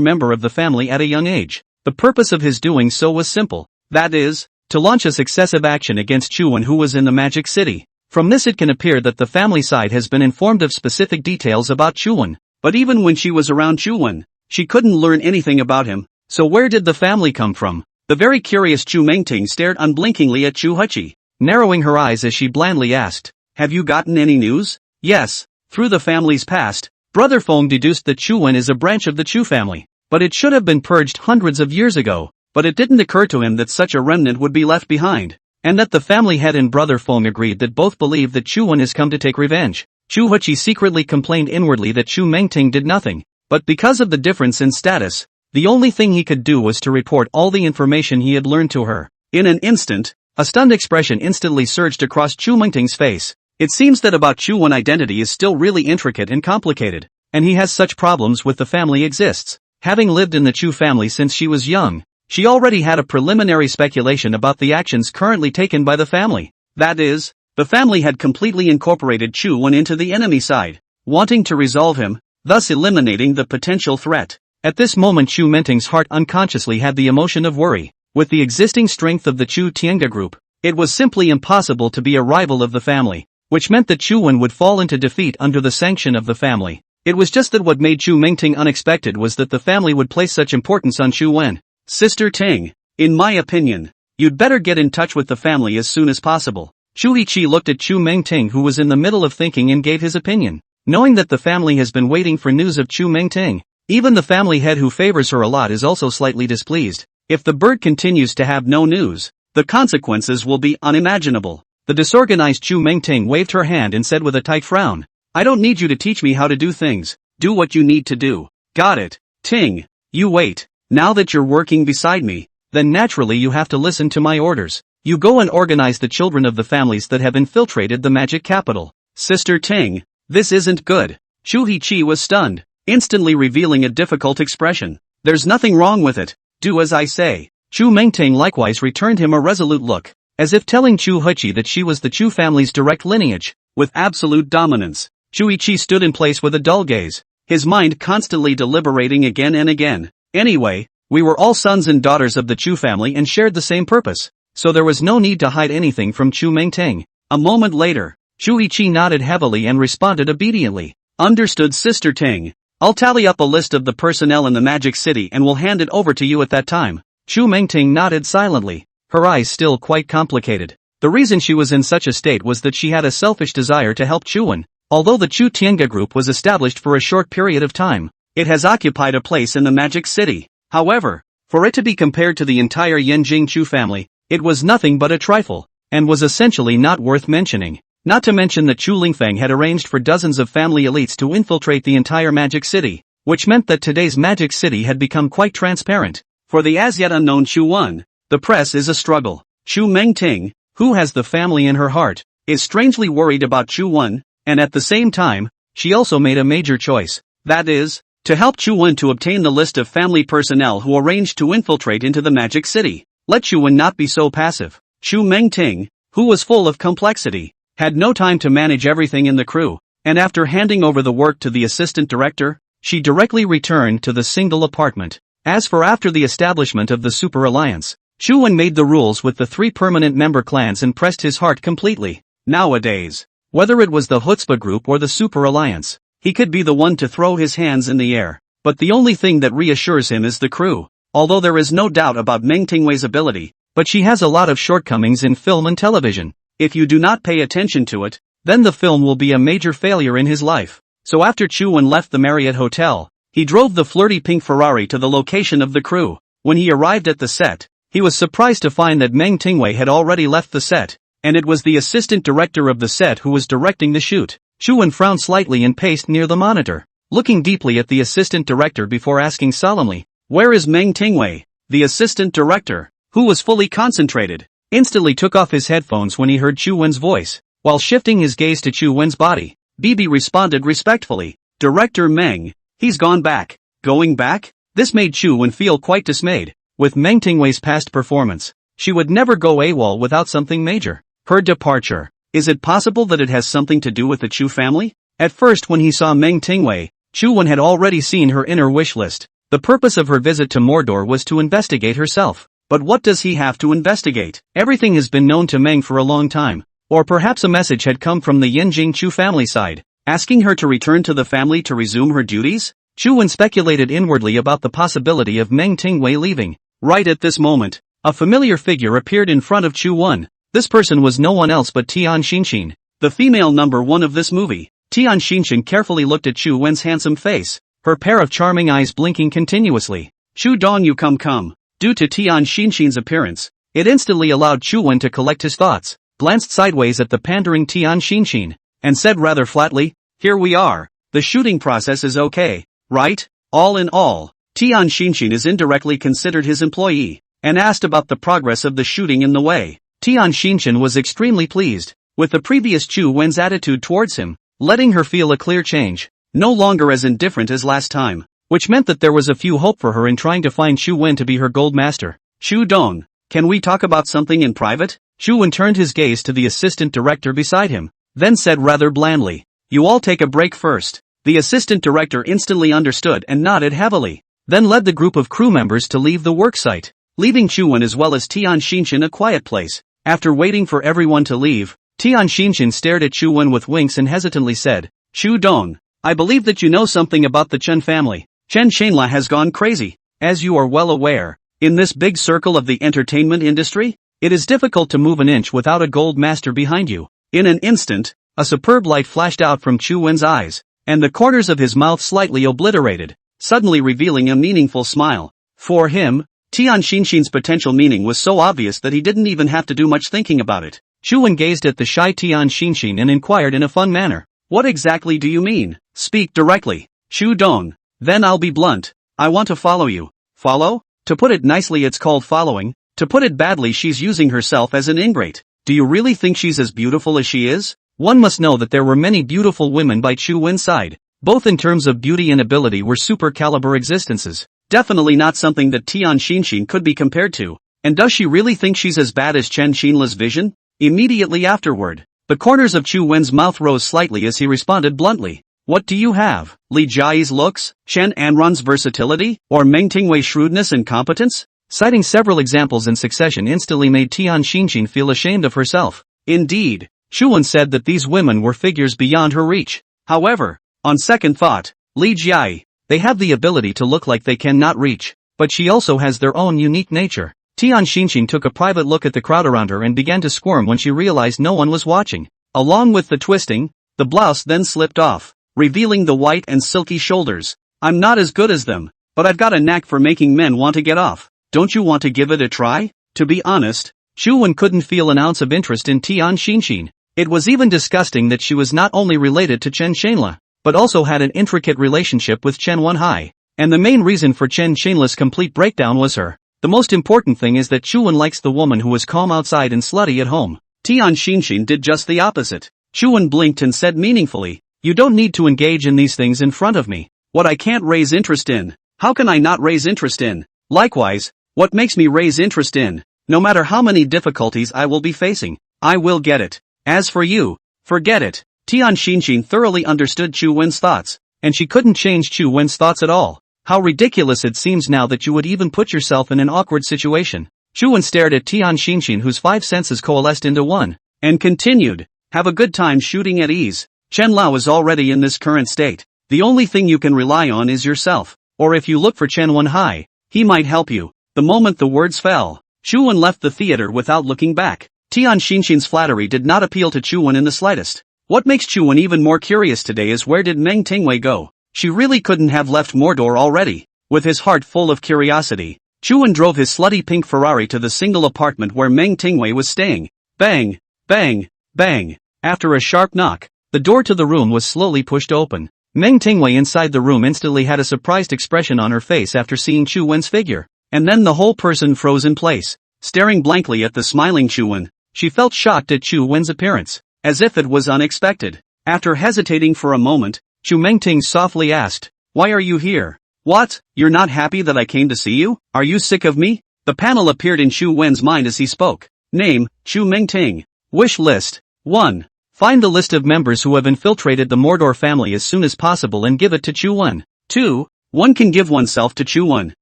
member of the family at a young age. The purpose of his doing so was simple, that is, to launch a successive action against Chu Wen, who was in the magic city. From this it can appear that the family side has been informed of specific details about Chu Wen, but even when she was around Chu Wen, she couldn't learn anything about him. So where did the family come from? The very curious Chu Mingting stared unblinkingly at Chu Heqi, narrowing her eyes as she blandly asked, "Have you gotten any news?" Yes, through the family's past, Brother Feng deduced that Chu Wen is a branch of the Chu family, but it should have been purged hundreds of years ago, but it didn't occur to him that such a remnant would be left behind, and that the family head and Brother Feng agreed that both believe that Chu Wen has come to take revenge. Chu Heqi secretly complained inwardly that Chu Mingting did nothing, but because of the difference in status, the only thing he could do was to report all the information he had learned to her. In an instant, a stunned expression instantly surged across Chu Mingting's face. It seems that about Chu Wen identity is still really intricate and complicated, and he has such problems with the family exists. Having lived in the Chu family since she was young, she already had a preliminary speculation about the actions currently taken by the family. That is, the family had completely incorporated Chu Wen into the enemy side, wanting to resolve him, thus eliminating the potential threat. At this moment Chu Mingting's heart unconsciously had the emotion of worry. With the existing strength of the Chu Tiange group, it was simply impossible to be a rival of the family, which meant that Chu Wen would fall into defeat under the sanction of the family. It was just that what made Chu Mingting unexpected was that the family would place such importance on Chu Wen. Sister Ting, in my opinion, you'd better get in touch with the family as soon as possible. Chu Heqi looked at Chu Mingting, who was in the middle of thinking, and gave his opinion. Knowing that the family has been waiting for news of Chu Mingting, even the family head who favors her a lot is also slightly displeased. If the bird continues to have no news, the consequences will be unimaginable. The disorganized Chu Mingting waved her hand and said with a tight frown, "I don't need you to teach me how to do things. Do what you need to do." Got it. Ting, you wait. Now that you're working beside me, then naturally you have to listen to my orders. You go and organize the children of the families that have infiltrated the magic capital. Sister Ting, this isn't good. Chu Heqi was stunned, instantly revealing a difficult expression. There's nothing wrong with it. Do as I say. Chu Mingting likewise returned him a resolute look, as if telling Chu Heqi that she was the Chu family's direct lineage. With absolute dominance, Chu Heqi stood in place with a dull gaze, his mind constantly deliberating again and again. Anyway, we were all sons and daughters of the Chu family and shared the same purpose, so there was no need to hide anything from Chu Mingting. A moment later, Chu Heqi nodded heavily and responded obediently. Understood, Sister Ting. I'll tally up a list of the personnel in the Magic City and will hand it over to you at that time. Chu Mingting nodded silently, her eyes still quite complicated. The reason she was in such a state was that she had a selfish desire to help Chu Wen. Although the Chu Tiange group was established for a short period of time, it has occupied a place in the Magic City. However, for it to be compared to the entire Yanjing Chu family, it was nothing but a trifle, and was essentially not worth mentioning. Not to mention that Chu Lingfeng had arranged for dozens of family elites to infiltrate the entire Magic City, which meant that today's Magic City had become quite transparent. For the as yet unknown Chu Wen, the press is a struggle. Chu Mengting, who has the family in her heart, is strangely worried about Chu Wen, and at the same time, she also made a major choice. That is, to help Chu Wen to obtain the list of family personnel who arranged to infiltrate into the Magic City. Let Chu Wen not be so passive. Chu Mengting, who was full of complexity, had no time to manage everything in the crew, and after handing over the work to the assistant director, she directly returned to the single apartment. As for after the establishment of the Super Alliance, Chu Wen made the rules with the 3 permanent member clans and pressed his heart completely. Nowadays, whether it was the Hutzpah group or the Super Alliance, he could be the one to throw his hands in the air. But the only thing that reassures him is the crew. Although there is no doubt about Meng Tingwei's ability, but she has a lot of shortcomings in film and television. If you do not pay attention to it, then the film will be a major failure in his life. So after Chu Wen left the Marriott Hotel, he drove the flirty pink Ferrari to the location of the crew. When he arrived at the set, he was surprised to find that Meng Tingwei had already left the set, and it was the assistant director of the set who was directing the shoot. Chu Wen frowned slightly and paced near the monitor, looking deeply at the assistant director before asking solemnly, "Where is Meng Tingwei?" The assistant director, who was fully concentrated, instantly took off his headphones when he heard Chu Wen's voice. While shifting his gaze to Chu Wen's body, Bibi responded respectfully, "Director Meng, he's gone back." Going back? This made Chu Wen feel quite dismayed. With Meng Tingwei's past performance, she would never go AWOL without something major. Her departure. Is it possible that it has something to do with the Chu family? At first when he saw Meng Tingwei, Chu Wen had already seen her inner wish list. The purpose of her visit to Mordor was to investigate herself. But what does he have to investigate? Everything has been known to Meng for a long time. Or perhaps a message had come from the Yinjing Chu family side, asking her to return to the family to resume her duties? Chu Wen speculated inwardly about the possibility of Meng Tingwei leaving. Right at this moment, a familiar figure appeared in front of Chu Wen. This person was no one else but Tian Xinshin, the female number 1 of this movie. Tian Xinshin carefully looked at Chu Wen's handsome face, her pair of charming eyes blinking continuously. "Chu Dong, you come. Due to Tian Xinshin's appearance, it instantly allowed Chu Wen to collect his thoughts, glanced sideways at the pandering Tian Xinshin, and said rather flatly, "Here we are. The shooting process is okay, right?" All in all, Tian Xinshin is indirectly considered his employee, and asked about the progress of the shooting in the way. Tian Xinshin was extremely pleased with the previous Chu Wen's attitude towards him, letting her feel a clear change, no longer as indifferent as last time, which meant that there was a few hope for her in trying to find Chu Wen to be her gold master. "Chu Dong, can we talk about something in private?" Chu Wen turned his gaze to the assistant director beside him, then said rather blandly, "You all take a break first." The assistant director instantly understood and nodded heavily, then led the group of crew members to leave the worksite, leaving Chu Wen as well as Tian Xinshin a quiet place. After waiting for everyone to leave, Tian Xinshin stared at Chu Wen with winks and hesitantly said, "Chu Dong, I believe that you know something about the Chen family. Chen Shenla has gone crazy. As you are well aware, in this big circle of the entertainment industry, it is difficult to move an inch without a gold master behind you." In an instant, a superb light flashed out from Chu Wen's eyes, and the corners of his mouth slightly obliterated, suddenly revealing a meaningful smile. For him, Tian Xinshin's potential meaning was so obvious that he didn't even have to do much thinking about it. Chu Wen gazed at the shy Tian Xinshin and inquired in a fun manner, "What exactly do you mean? Speak directly." "Chu Dong, then I'll be blunt. I want to follow you." "Follow?" To put it nicely, it's called following. To put it badly, she's using herself as an ingrate. Do you really think she's as beautiful as she is? One must know that there were many beautiful women by Chu Wen's side, both in terms of beauty and ability were super caliber existences. Definitely not something that Tian Xinshin could be compared to. And does she really think she's as bad as Chen Xinla's vision? Immediately afterward, the corners of Chu Wen's mouth rose slightly as he responded bluntly, "What do you have? Li Jiayi's looks, Chen Anran's versatility, or Meng Tingwei's shrewdness and competence?" Citing several examples in succession instantly made Tian Xinshin feel ashamed of herself. Indeed, Chu Wen said that these women were figures beyond her reach. However, on second thought, Li Jiayi, they have the ability to look like they cannot reach, but she also has their own unique nature. Tian Xinshin took a private look at the crowd around her and began to squirm when she realized no one was watching. Along with the twisting, the blouse then slipped off, revealing the white and silky shoulders. "I'm not as good as them, but I've got a knack for making men want to get off. Don't you want to give it a try?" To be honest, Chu Wen couldn't feel an ounce of interest in Tian Xinshin. It was even disgusting that she was not only related to Chen Shanla, but also had an intricate relationship with Chen Wenhai. And the main reason for Chen Shanla's complete breakdown was her. The most important thing is that Chuan likes the woman who is calm outside and slutty at home. Tian Xinshin did just the opposite. Chuan blinked and said meaningfully, "You don't need to engage in these things in front of me. What I can't raise interest in, how can I not raise interest in? Likewise, what makes me raise interest in? No matter how many difficulties I will be facing, I will get it. As for you, forget it." Tian Xinshin thoroughly understood Chu Wen's thoughts, and she couldn't change Chu Wen's thoughts at all. How ridiculous it seems now that you would even put yourself in an awkward situation. Chu Wen stared at Tian Xinshin, whose 5 senses coalesced into one, and continued, "Have a good time shooting at ease. Chen Lao is already in this current state. The only thing you can rely on is yourself, or if you look for Chen Wenhai, he might help you." The moment the words fell, Chu Wen left the theater without looking back. Tian Xinshin's flattery did not appeal to Chu Wen in the slightest. What makes Chu Wen even more curious today is where did Meng Tingwei go? She really couldn't have left Mordor already. With his heart full of curiosity, Chu Wen drove his slutty pink Ferrari to the single apartment where Meng Tingwei was staying. Bang, bang, bang. After a sharp knock, the door to the room was slowly pushed open. Meng Tingwei inside the room instantly had a surprised expression on her face after seeing Chu Wen's figure, and then the whole person froze in place, staring blankly at the smiling Chu Wen. She felt shocked at Chu Wen's appearance, as if it was unexpected. After hesitating for a moment, Chu Mengting softly asked, "Why are you here? What, you're not happy that I came to see you? Are you sick of me?" The panel appeared in Chu Wen's mind as he spoke. Name, Chu Mengting. Wish list. 1. Find the list of members who have infiltrated the Mordor family as soon as possible and give it to Chu Wen. 2. One can give oneself to Chu Wen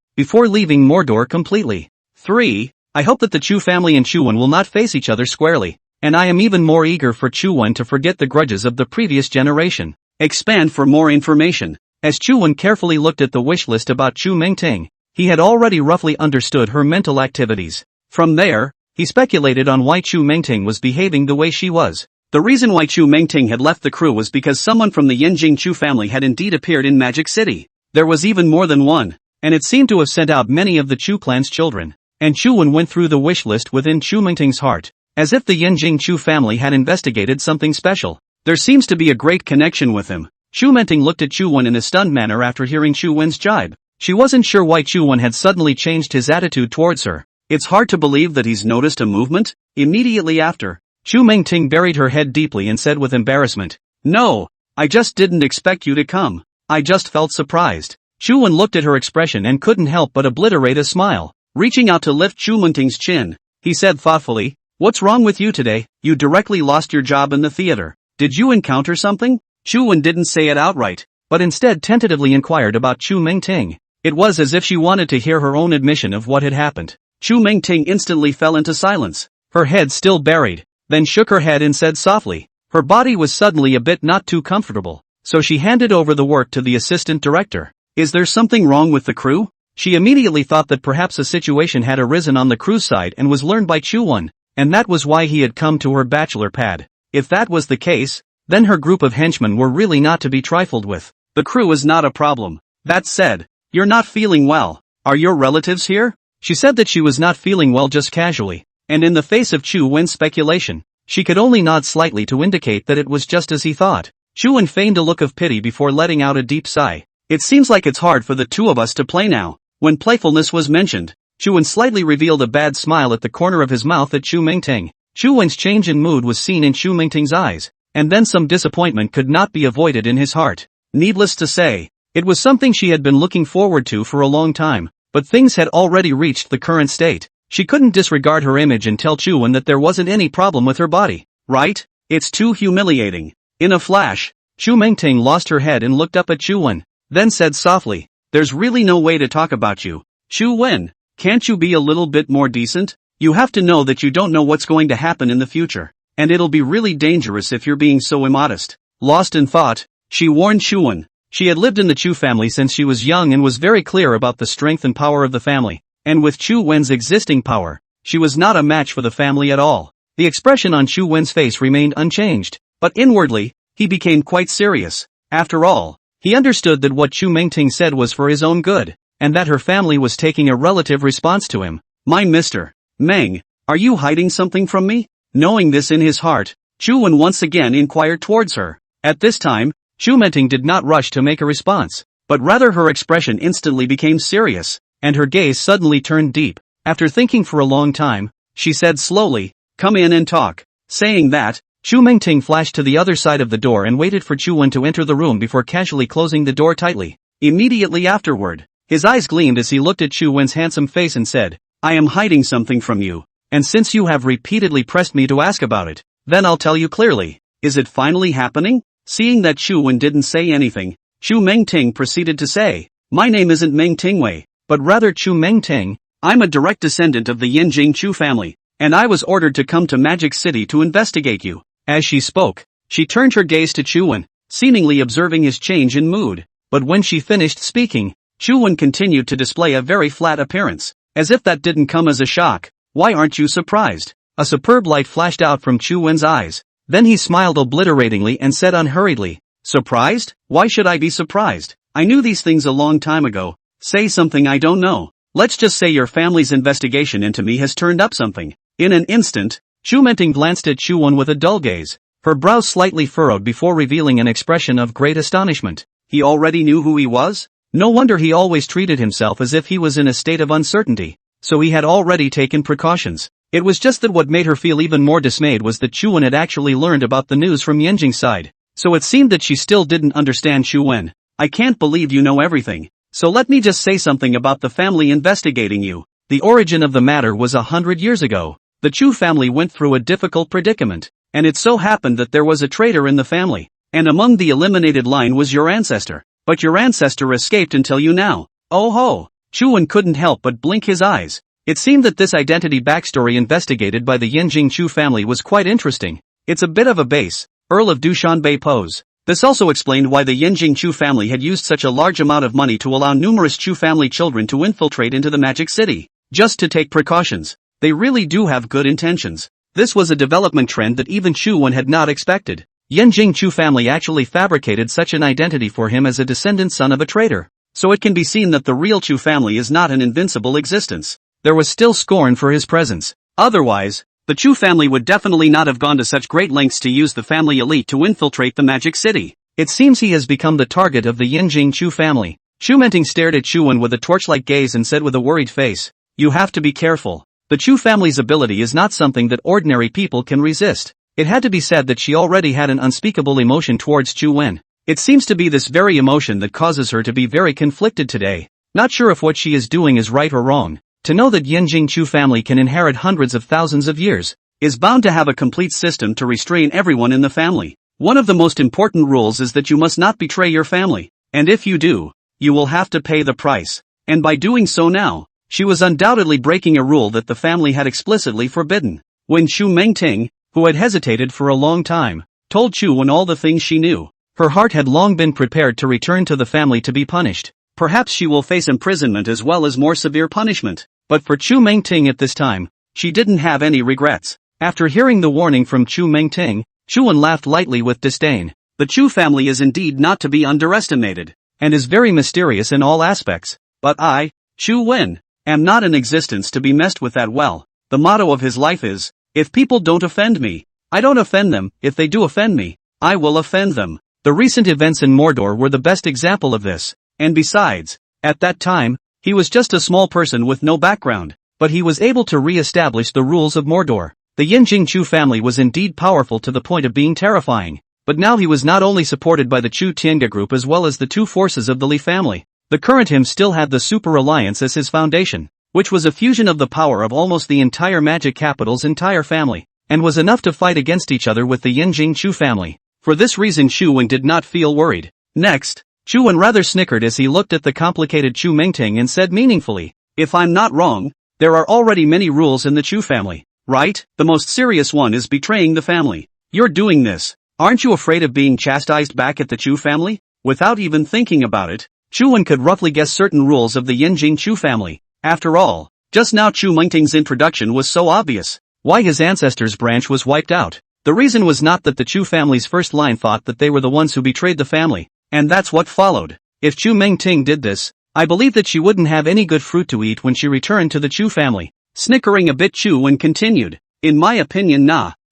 before leaving Mordor completely. 3. I hope that the Chu family and Chu Wen will not face each other squarely, and I am even more eager for Chu Wen to forget the grudges of the previous generation. Expand for more information. As Chu Wen carefully looked at the wish list about Chu Mengting, he had already roughly understood her mental activities. From there, he speculated on why Chu Mengting was behaving the way she was. The reason why Chu Mengting had left the crew was because someone from the Yanjing Chu family had indeed appeared in Magic City. There was even more than one, and it seemed to have sent out many of the Chu clan's children. And Chu Wen went through the wish list within Chu Mengting's heart, as if the Yanjing Chu family had investigated something special. There seems to be a great connection with him. Chu Mengting looked at Chu Wen in a stunned manner after hearing Chu Wen's jibe. She wasn't sure why Chu Wen had suddenly changed his attitude towards her. It's hard to believe that he's noticed a movement. Immediately after, Chu Mengting buried her head deeply and said with embarrassment, "No, I just didn't expect you to come. I just felt surprised." Chu Wen looked at her expression and couldn't help but obliterate a smile. Reaching out to lift Chu Mengting's chin, he said thoughtfully, "What's wrong with you today? You directly lost your job in the theater. Did you encounter something?" Chu Wen didn't say it outright, but instead tentatively inquired about Chu Mengting. It was as if she wanted to hear her own admission of what had happened. Chu Mengting instantly fell into silence, her head still buried, then shook her head and said softly. Her body was suddenly a bit not too comfortable, so she handed over the work to the assistant director. "Is there something wrong with the crew?" She immediately thought that perhaps a situation had arisen on the crew's side and was learned by Chu Wen, and that was why he had come to her bachelor pad. If that was the case, then her group of henchmen were really not to be trifled with. The crew is not a problem. That said, you're not feeling well. Are your relatives here? She said that she was not feeling well just casually, and in the face of Chu Wen's speculation, she could only nod slightly to indicate that it was just as he thought. Chu Wen feigned a look of pity before letting out a deep sigh. "It seems like it's hard for the two of us to play now." When playfulness was mentioned, Chu Wen slightly revealed a bad smile at the corner of his mouth at Chu Mengting. Chu Wen's change in mood was seen in Chu Mengting's eyes, and then some disappointment could not be avoided in his heart. Needless to say, it was something she had been looking forward to for a long time, but things had already reached the current state. She couldn't disregard her image and tell Chu Wen that there wasn't any problem with her body, right? It's too humiliating. In a flash, Chu Mengting lost her head and looked up at Chu Wen, then said softly, "There's really no way to talk about you. Chu Wen, can't you be a little bit more decent? You have to know that you don't know what's going to happen in the future, and it'll be really dangerous if you're being so immodest." Lost in thought, she warned Chu Wen. She had lived in the Chu family since she was young and was very clear about the strength and power of the family, and with Chu Wen's existing power, she was not a match for the family at all. The expression on Chu Wen's face remained unchanged, but inwardly, he became quite serious. After all, he understood that what Chu Mengting said was for his own good, and that her family was taking a relative response to him. "My Mr. Meng, are you hiding something from me?" Knowing this in his heart, Chu Wen once again inquired towards her. At this time, Chu Menting did not rush to make a response, but rather her expression instantly became serious, and her gaze suddenly turned deep. After thinking for a long time, she said slowly, "Come in and talk." Saying that, Chu Mengting flashed to the other side of the door and waited for Chu Wen to enter the room before casually closing the door tightly. Immediately afterward, his eyes gleamed as he looked at Chu Wen's handsome face and said, "I am hiding something from you, and since you have repeatedly pressed me to ask about it, then I'll tell you clearly. Is it finally happening?" Seeing that Chu Wen didn't say anything, Chu Mengting proceeded to say, "My name isn't Meng Tingwei, but rather Chu Mengting. I'm a direct descendant of the Yanjing Chu family, and I was ordered to come to Magic City to investigate you." As she spoke, she turned her gaze to Chu Wen, seemingly observing his change in mood, but when she finished speaking, Chu Wen continued to display a very flat appearance, as if that didn't come as a shock. "Why aren't you surprised?" A superb light flashed out from Chu Wen's eyes, then he smiled obliteratingly and said unhurriedly, "Surprised? Why should I be surprised? I knew these things a long time ago. Say something I don't know. Let's just say your family's investigation into me has turned up something." In an instant, Chu Menting glanced at Chu Wen with a dull gaze, her brows slightly furrowed before revealing an expression of great astonishment. He already knew who he was? No wonder he always treated himself as if he was in a state of uncertainty, so he had already taken precautions. It was just that what made her feel even more dismayed was that Chu Wen had actually learned about the news from Yanjing's side, so it seemed that she still didn't understand Chu Wen. "I can't believe you know everything, so let me just say something about the family investigating you. The origin of the matter was 100 years ago. The Chu family went through a difficult predicament, and it so happened that there was a traitor in the family, and among the eliminated line was your ancestor. But your ancestor escaped until you now." Oh ho! Chu Wen couldn't help but blink his eyes. It seemed that this identity backstory investigated by the Yanjing Chu family was quite interesting. It's a bit of a base, Earl of Dushanbei pose. This also explained why the Yanjing Chu family had used such a large amount of money to allow numerous Chu family children to infiltrate into the Magic City, just to take precautions. They really do have good intentions. This was a development trend that even Chu Wen had not expected. Yanjing Chu family actually fabricated such an identity for him as a descendant son of a traitor. So it can be seen that the real Chu family is not an invincible existence. There was still scorn for his presence. Otherwise, the Chu family would definitely not have gone to such great lengths to use the family elite to infiltrate the Magic City. It seems he has become the target of the Yanjing Chu family. Chu Menting stared at Chu Wen with a torch-like gaze and said with a worried face, "You have to be careful. The Chu family's ability is not something that ordinary people can resist." It had to be said that she already had an unspeakable emotion towards Chu Wen. It seems to be this very emotion that causes her to be very conflicted today, not sure if what she is doing is right or wrong. To know that Yanjing Chu family can inherit hundreds of thousands of years, is bound to have a complete system to restrain everyone in the family. One of the most important rules is that you must not betray your family, and if you do, you will have to pay the price. And by doing so now, she was undoubtedly breaking a rule that the family had explicitly forbidden. When Chu Mengting, who had hesitated for a long time, told Chu Wen all the things she knew, her heart had long been prepared to return to the family to be punished. Perhaps she will face imprisonment as well as more severe punishment. But for Chu Mengting at this time, she didn't have any regrets. After hearing the warning from Chu Mengting, Chu Wen laughed lightly with disdain. The Chu family is indeed not to be underestimated, and is very mysterious in all aspects. But I, Chu Wen, am not in existence to be messed with that well. The motto of his life is, if people don't offend me, I don't offend them. If they do offend me, I will offend them. The recent events in Mordor were the best example of this, and besides, at that time, he was just a small person with no background, but he was able to re-establish the rules of Mordor. The Yanjing Chu family was indeed powerful to the point of being terrifying, but now he was not only supported by the Chu Tiange group as well as the two forces of the Li family. The current him still had the Super Alliance as his foundation, which was a fusion of the power of almost the entire magic capital's entire family, and was enough to fight against each other with the Yanjing Chu family. For this reason Chu Wen did not feel worried. Next, Chu Wen rather snickered as he looked at the complicated Chu Mengting and said meaningfully, if I'm not wrong, there are already many rules in the Chu family, right? The most serious one is betraying the family. You're doing this. Aren't you afraid of being chastised back at the Chu family? Without even thinking about it, Chu Wen could roughly guess certain rules of the Yanjing Chu family. After all, just now Chu Mengting's introduction was so obvious. Why his ancestors' branch was wiped out. The reason was not that the Chu family's first line thought that they were the ones who betrayed the family, and that's what followed. If Chu Mengting did this, I believe that she wouldn't have any good fruit to eat when she returned to the Chu family. Snickering a bit, Chu Wen continued, in my opinion,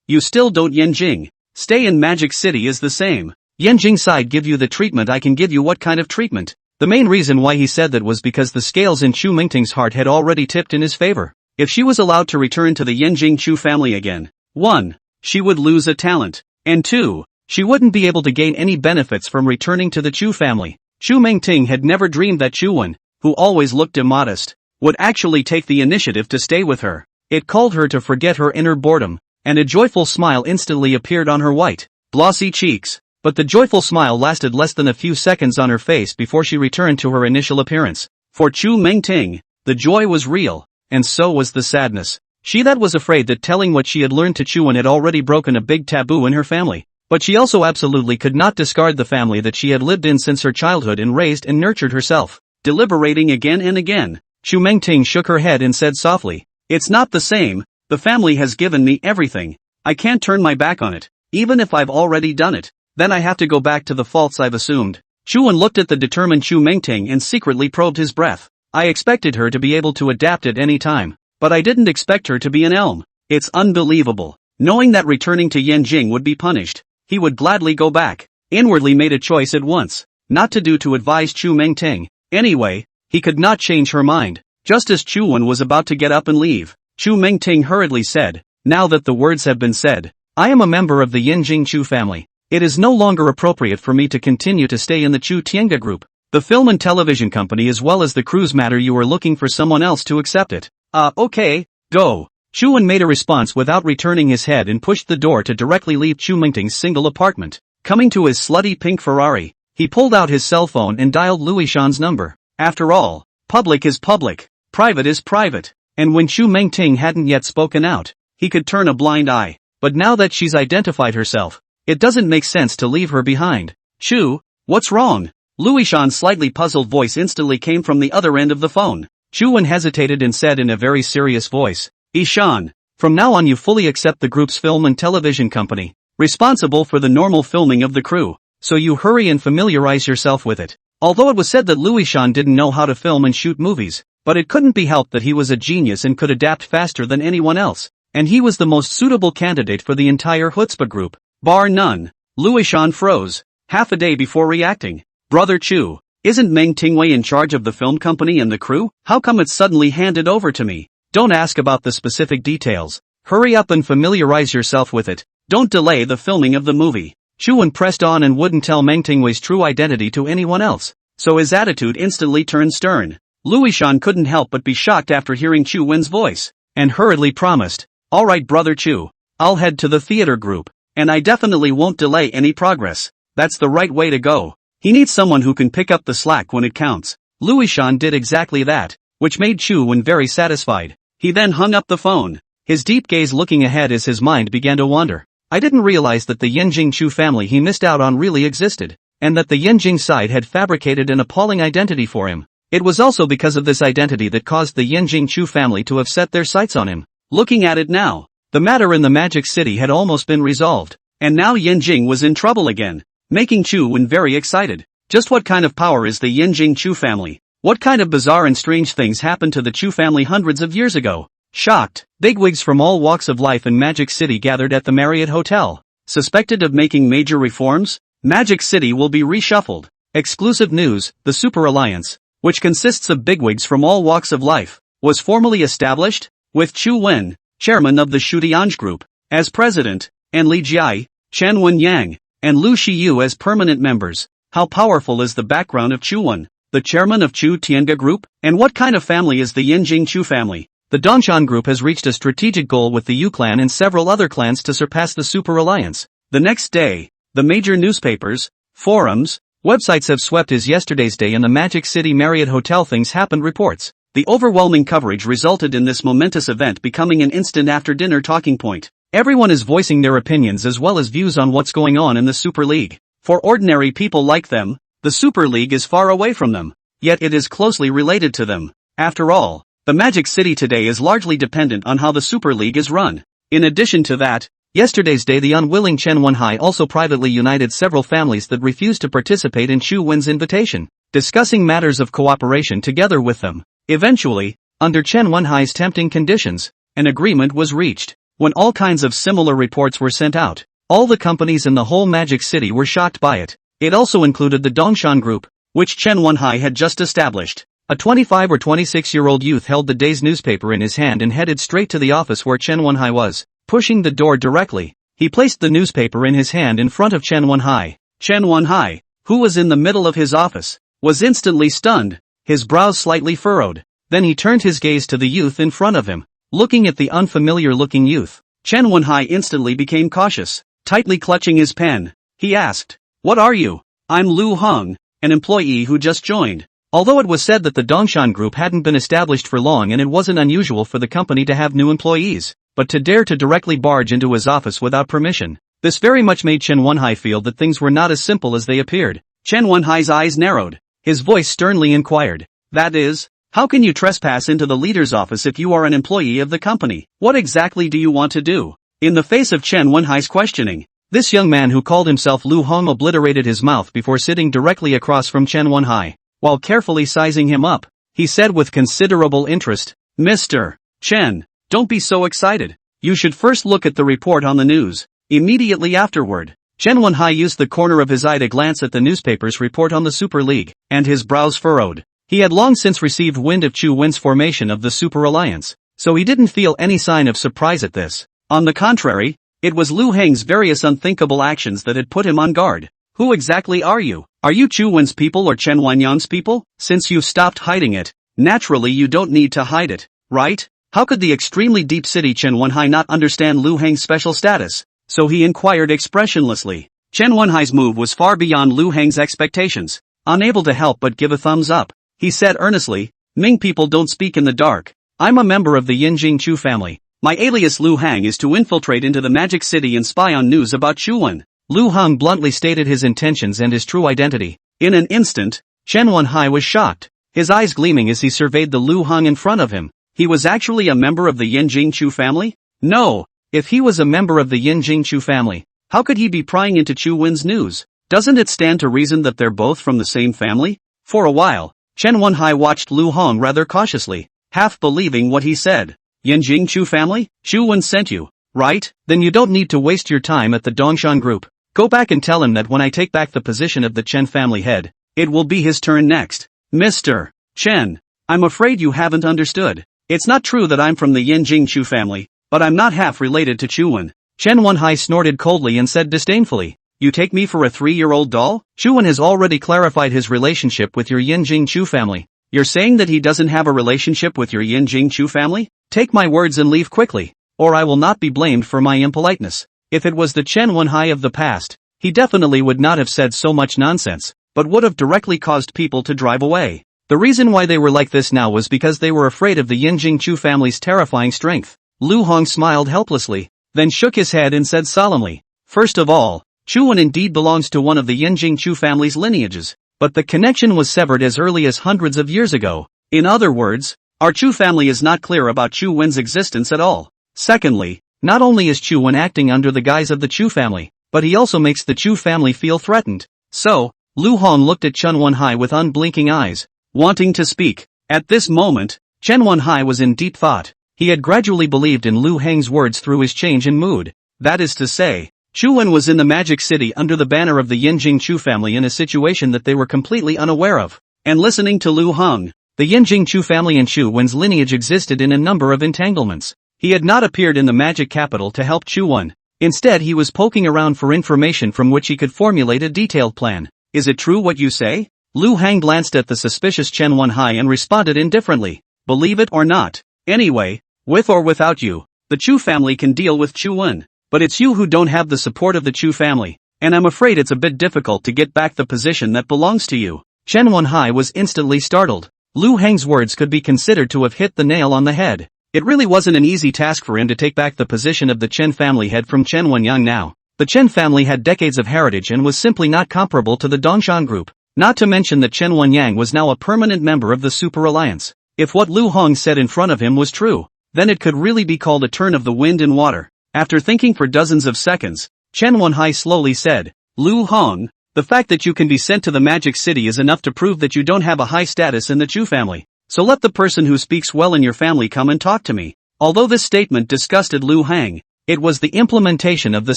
you still don't Yanjing. Stay in Magic City is the same. Yanjing side give you the treatment I can give you. What kind of treatment? The main reason why he said that was because the scales in Chu Mingting's heart had already tipped in his favor. If she was allowed to return to the Yanjing Chu family again, 1. She would lose a talent, and 2. She wouldn't be able to gain any benefits from returning to the Chu family. Chu Mingting had never dreamed that Chuan, who always looked immodest, would actually take the initiative to stay with her. It called her to forget her inner boredom, and a joyful smile instantly appeared on her white, glossy cheeks. But the joyful smile lasted less than a few seconds on her face before she returned to her initial appearance. For Chu Mingting, the joy was real, and so was the sadness. She that was afraid that telling what she had learned to Chuan had already broken a big taboo in her family. But she also absolutely could not discard the family that she had lived in since her childhood and raised and nurtured herself. Deliberating again and again, Chu Mingting shook her head and said softly, "It's not the same. The family has given me everything. I can't turn my back on it, even if I've already done it. Then I have to go back to the faults I've assumed." Chuan looked at the determined Chu Mingting and secretly probed his breath. "I expected her to be able to adapt at any time, but I didn't expect her to be an elm. It's unbelievable." Knowing that returning to Yanjing would be punished, he would gladly go back. Inwardly made a choice at once, not to do to advise Chu Mingting. Anyway, he could not change her mind. Just as Chuan was about to get up and leave, Chu Mingting hurriedly said, "Now that the words have been said, I am a member of the Yanjing Chu family. It is no longer appropriate for me to continue to stay in the Chu Tiange group. The film and television company as well as the cruise matter, you are looking for someone else to accept it." Okay, go." Chuan made a response without returning his head and pushed the door to directly leave Chu Mingting's single apartment. Coming to his slutty pink Ferrari, he pulled out his cell phone and dialed Louis Shan's number. After all, public is public, private is private, and when Chu Mingting hadn't yet spoken out, he could turn a blind eye. But now that she's identified herself, it doesn't make sense to leave her behind. "Chu, what's wrong?" Louis Shan's slightly puzzled voice instantly came from the other end of the phone. Chuan hesitated and said in a very serious voice, "Ishan, from now on you fully accept the group's film and television company, responsible for the normal filming of the crew, so you hurry and familiarize yourself with it." Although it was said that Louis Shan didn't know how to film and shoot movies, but it couldn't be helped that he was a genius and could adapt faster than anyone else, and he was the most suitable candidate for the entire Chutzpah group, bar none. Louis Shan froze, half a day before reacting. "Brother Chu, isn't Meng Tingwei in charge of the film company and the crew? How come it's suddenly handed over to me?" "Don't ask about the specific details. Hurry up and familiarize yourself with it. Don't delay the filming of the movie." Chuan pressed on and wouldn't tell Meng Tingwei's true identity to anyone else, so his attitude instantly turned stern. Louis Shan couldn't help but be shocked after hearing Chuan's voice, and hurriedly promised, "All right, Brother Chu, I'll head to the theater group, and I definitely won't delay any progress. That's the right way to go." He needs someone who can pick up the slack when it counts. Louis Shan did exactly that, which made Chuan very satisfied. He then hung up the phone, his deep gaze looking ahead as his mind began to wander. I didn't realize that the Yanjing Chu family he missed out on really existed, and that the Yanjing side had fabricated an appalling identity for him. It was also because of this identity that caused the Yanjing Chu family to have set their sights on him. Looking at it now, the matter in the Magic City had almost been resolved, and now Yanjing was in trouble again, making Chuan very excited. Just what kind of power is the Yanjing Chu family? What kind of bizarre and strange things happened to the Chu family hundreds of years ago? Shocked, bigwigs from all walks of life in Magic City gathered at the Marriott Hotel. Suspected of making major reforms? Magic City will be reshuffled. Exclusive news, the Super Alliance, which consists of bigwigs from all walks of life, was formally established, with Chu Wen, chairman of the Shudianj Group, as president, and Li Jiai, Chen Wenyang, and Lu Shiyu as permanent members. How powerful is the background of Chu Wen, the chairman of Chu Tiange Group? And what kind of family is the Yanjing Chu family? The Dongshan Group has reached a strategic goal with the Yu clan and several other clans to surpass the Super Alliance. The next day, the major newspapers, forums, websites have swept as yesterday's day in the Magic City Marriott Hotel things happened reports. The overwhelming coverage resulted in this momentous event becoming an instant after-dinner talking point. Everyone is voicing their opinions as well as views on what's going on in the Super League. For ordinary people like them, the Super League is far away from them, yet it is closely related to them. After all, the Magic City today is largely dependent on how the Super League is run. In addition to that, yesterday's day the unwilling Chen Wenhai also privately united several families that refused to participate in Chu Wen's invitation, discussing matters of cooperation together with them. Eventually, under Chen Wenhai's tempting conditions, an agreement was reached. When all kinds of similar reports were sent out, All the companies in the whole Magic City were shocked by it. It also included the Dongshan Group, which Chen Wenhai had just established. A 25 or 26-year-old youth held the day's newspaper in his hand and headed straight to the office where Chen Wenhai was. Pushing the door directly, he placed the newspaper in his hand in front of Chen Wenhai. Chen Wenhai, who was in the middle of his office, was instantly stunned, his brows slightly furrowed. Then he turned his gaze to the youth in front of him. Looking at the unfamiliar-looking youth, Chen Wenhai instantly became cautious. Tightly clutching his pen, he asked, "What are you?" "I'm Lu Hong, an employee who just joined." Although it was said that the Dongshan Group hadn't been established for long and it wasn't unusual for the company to have new employees, but to dare to directly barge into his office without permission, this very much made Chen Wenhai feel that things were not as simple as they appeared. Chen Wenhai's eyes narrowed. His voice sternly inquired, "That is, how can you trespass into the leader's office if you are an employee of the company? What exactly do you want to do?" In the face of Chen Wenhai's questioning, this young man who called himself Lu Hong obliterated his mouth before sitting directly across from Chen Wenhai. While carefully sizing him up, he said with considerable interest, "Mr. Chen, don't be so excited. You should first look at the report on the news." Immediately afterward, Chen Wenhai used the corner of his eye to glance at the newspaper's report on the Super League, and his brows furrowed. He had long since received wind of Chu Wen's formation of the Super Alliance, so he didn't feel any sign of surprise at this. On the contrary, it was Lu Heng's various unthinkable actions that had put him on guard. "Who exactly are you? Are you Chu Wen's people or Chen Wanyang's people? Since you've stopped hiding it, naturally you don't need to hide it, right?" How could the extremely deep city Chen Wenhai not understand Lu Heng's special status? So he inquired expressionlessly. Chen Wenhai's move was far beyond Lu Heng's expectations. Unable to help but give a thumbs up, he said earnestly, "Ming people don't speak in the dark. I'm a member of the Yinjing Chu family. My alias Lu Hang is to infiltrate into the Magic City and spy on news about Chu Wen." Lu Hang bluntly stated his intentions and his true identity. In an instant, Chen Wenhai was shocked, his eyes gleaming as he surveyed the Lu Hang in front of him. He was actually a member of the Yinjing Chu family? No, if he was a member of the Yinjing Chu family, how could he be prying into Chu Wen's news? Doesn't it stand to reason that they're both from the same family? For a while, Chen Wenhai watched Lu Hang rather cautiously, half believing what he said. "Yinjing Chu family? Chu Wen sent you, right? Then you don't need to waste your time at the Dongshan Group. Go back and tell him that when I take back the position of the Chen family head, it will be his turn next." "Mr. Chen, I'm afraid you haven't understood. It's not true that I'm from the Yinjing Chu family, but I'm not half related to Chu Wen." Chen Wenhai snorted coldly and said disdainfully, "You take me for a 3-year-old doll? Chu Wen has already clarified his relationship with your Yinjing Chu family. You're saying that he doesn't have a relationship with your Yinjing Chu family? Take my words and leave quickly, or I will not be blamed for my impoliteness." If it was the Chen Wenhai of the past, he definitely would not have said so much nonsense, but would have directly caused people to drive away. The reason why they were like this now was because they were afraid of the Yinjing Chu family's terrifying strength. Lu Hong smiled helplessly, then shook his head and said solemnly, "First of all, Chu Wen indeed belongs to one of the Yinjing Chu family's lineages, but the connection was severed as early as hundreds of years ago. In other words, our Chu family is not clear about Chu Wen's existence at all. Secondly, not only is Chu Wen acting under the guise of the Chu family, but he also makes the Chu family feel threatened." So, Lu Hong looked at Chen Wenhai with unblinking eyes, wanting to speak. At this moment, Chen Wenhai was in deep thought. He had gradually believed in Lu Heng's words through his change in mood. That is to say, Chu Wen was in the Magic City under the banner of the Yinjing Chu family in a situation that they were completely unaware of. And listening to Lu Hong, the Yinjing Chu family and Chu Wen's lineage existed in a number of entanglements. He had not appeared in the magic capital to help Chu Wen. Instead he was poking around for information from which he could formulate a detailed plan. "Is it true what you say?" Lu Hang glanced at the suspicious Chen Wenhai and responded indifferently, "Believe it or not. Anyway, with or without you, the Chu family can deal with Chu Wen. But it's you who don't have the support of the Chu family, and I'm afraid it's a bit difficult to get back the position that belongs to you." Chen Wenhai was instantly startled. Lu Heng's words could be considered to have hit the nail on the head. It really wasn't an easy task for him to take back the position of the Chen family head from Chen Wenyang now. The Chen family had decades of heritage and was simply not comparable to the Dongshan Group. Not to mention that Chen Wenyang was now a permanent member of the Super Alliance. If what Lu Hong said in front of him was true, then it could really be called a turn of the wind and water. After thinking for dozens of seconds, Chen Wenhai slowly said, "Lu Hong, the fact that you can be sent to the Magic City is enough to prove that you don't have a high status in the Chu family. So let the person who speaks well in your family come and talk to me." Although this statement disgusted Lu Hang, it was the implementation of the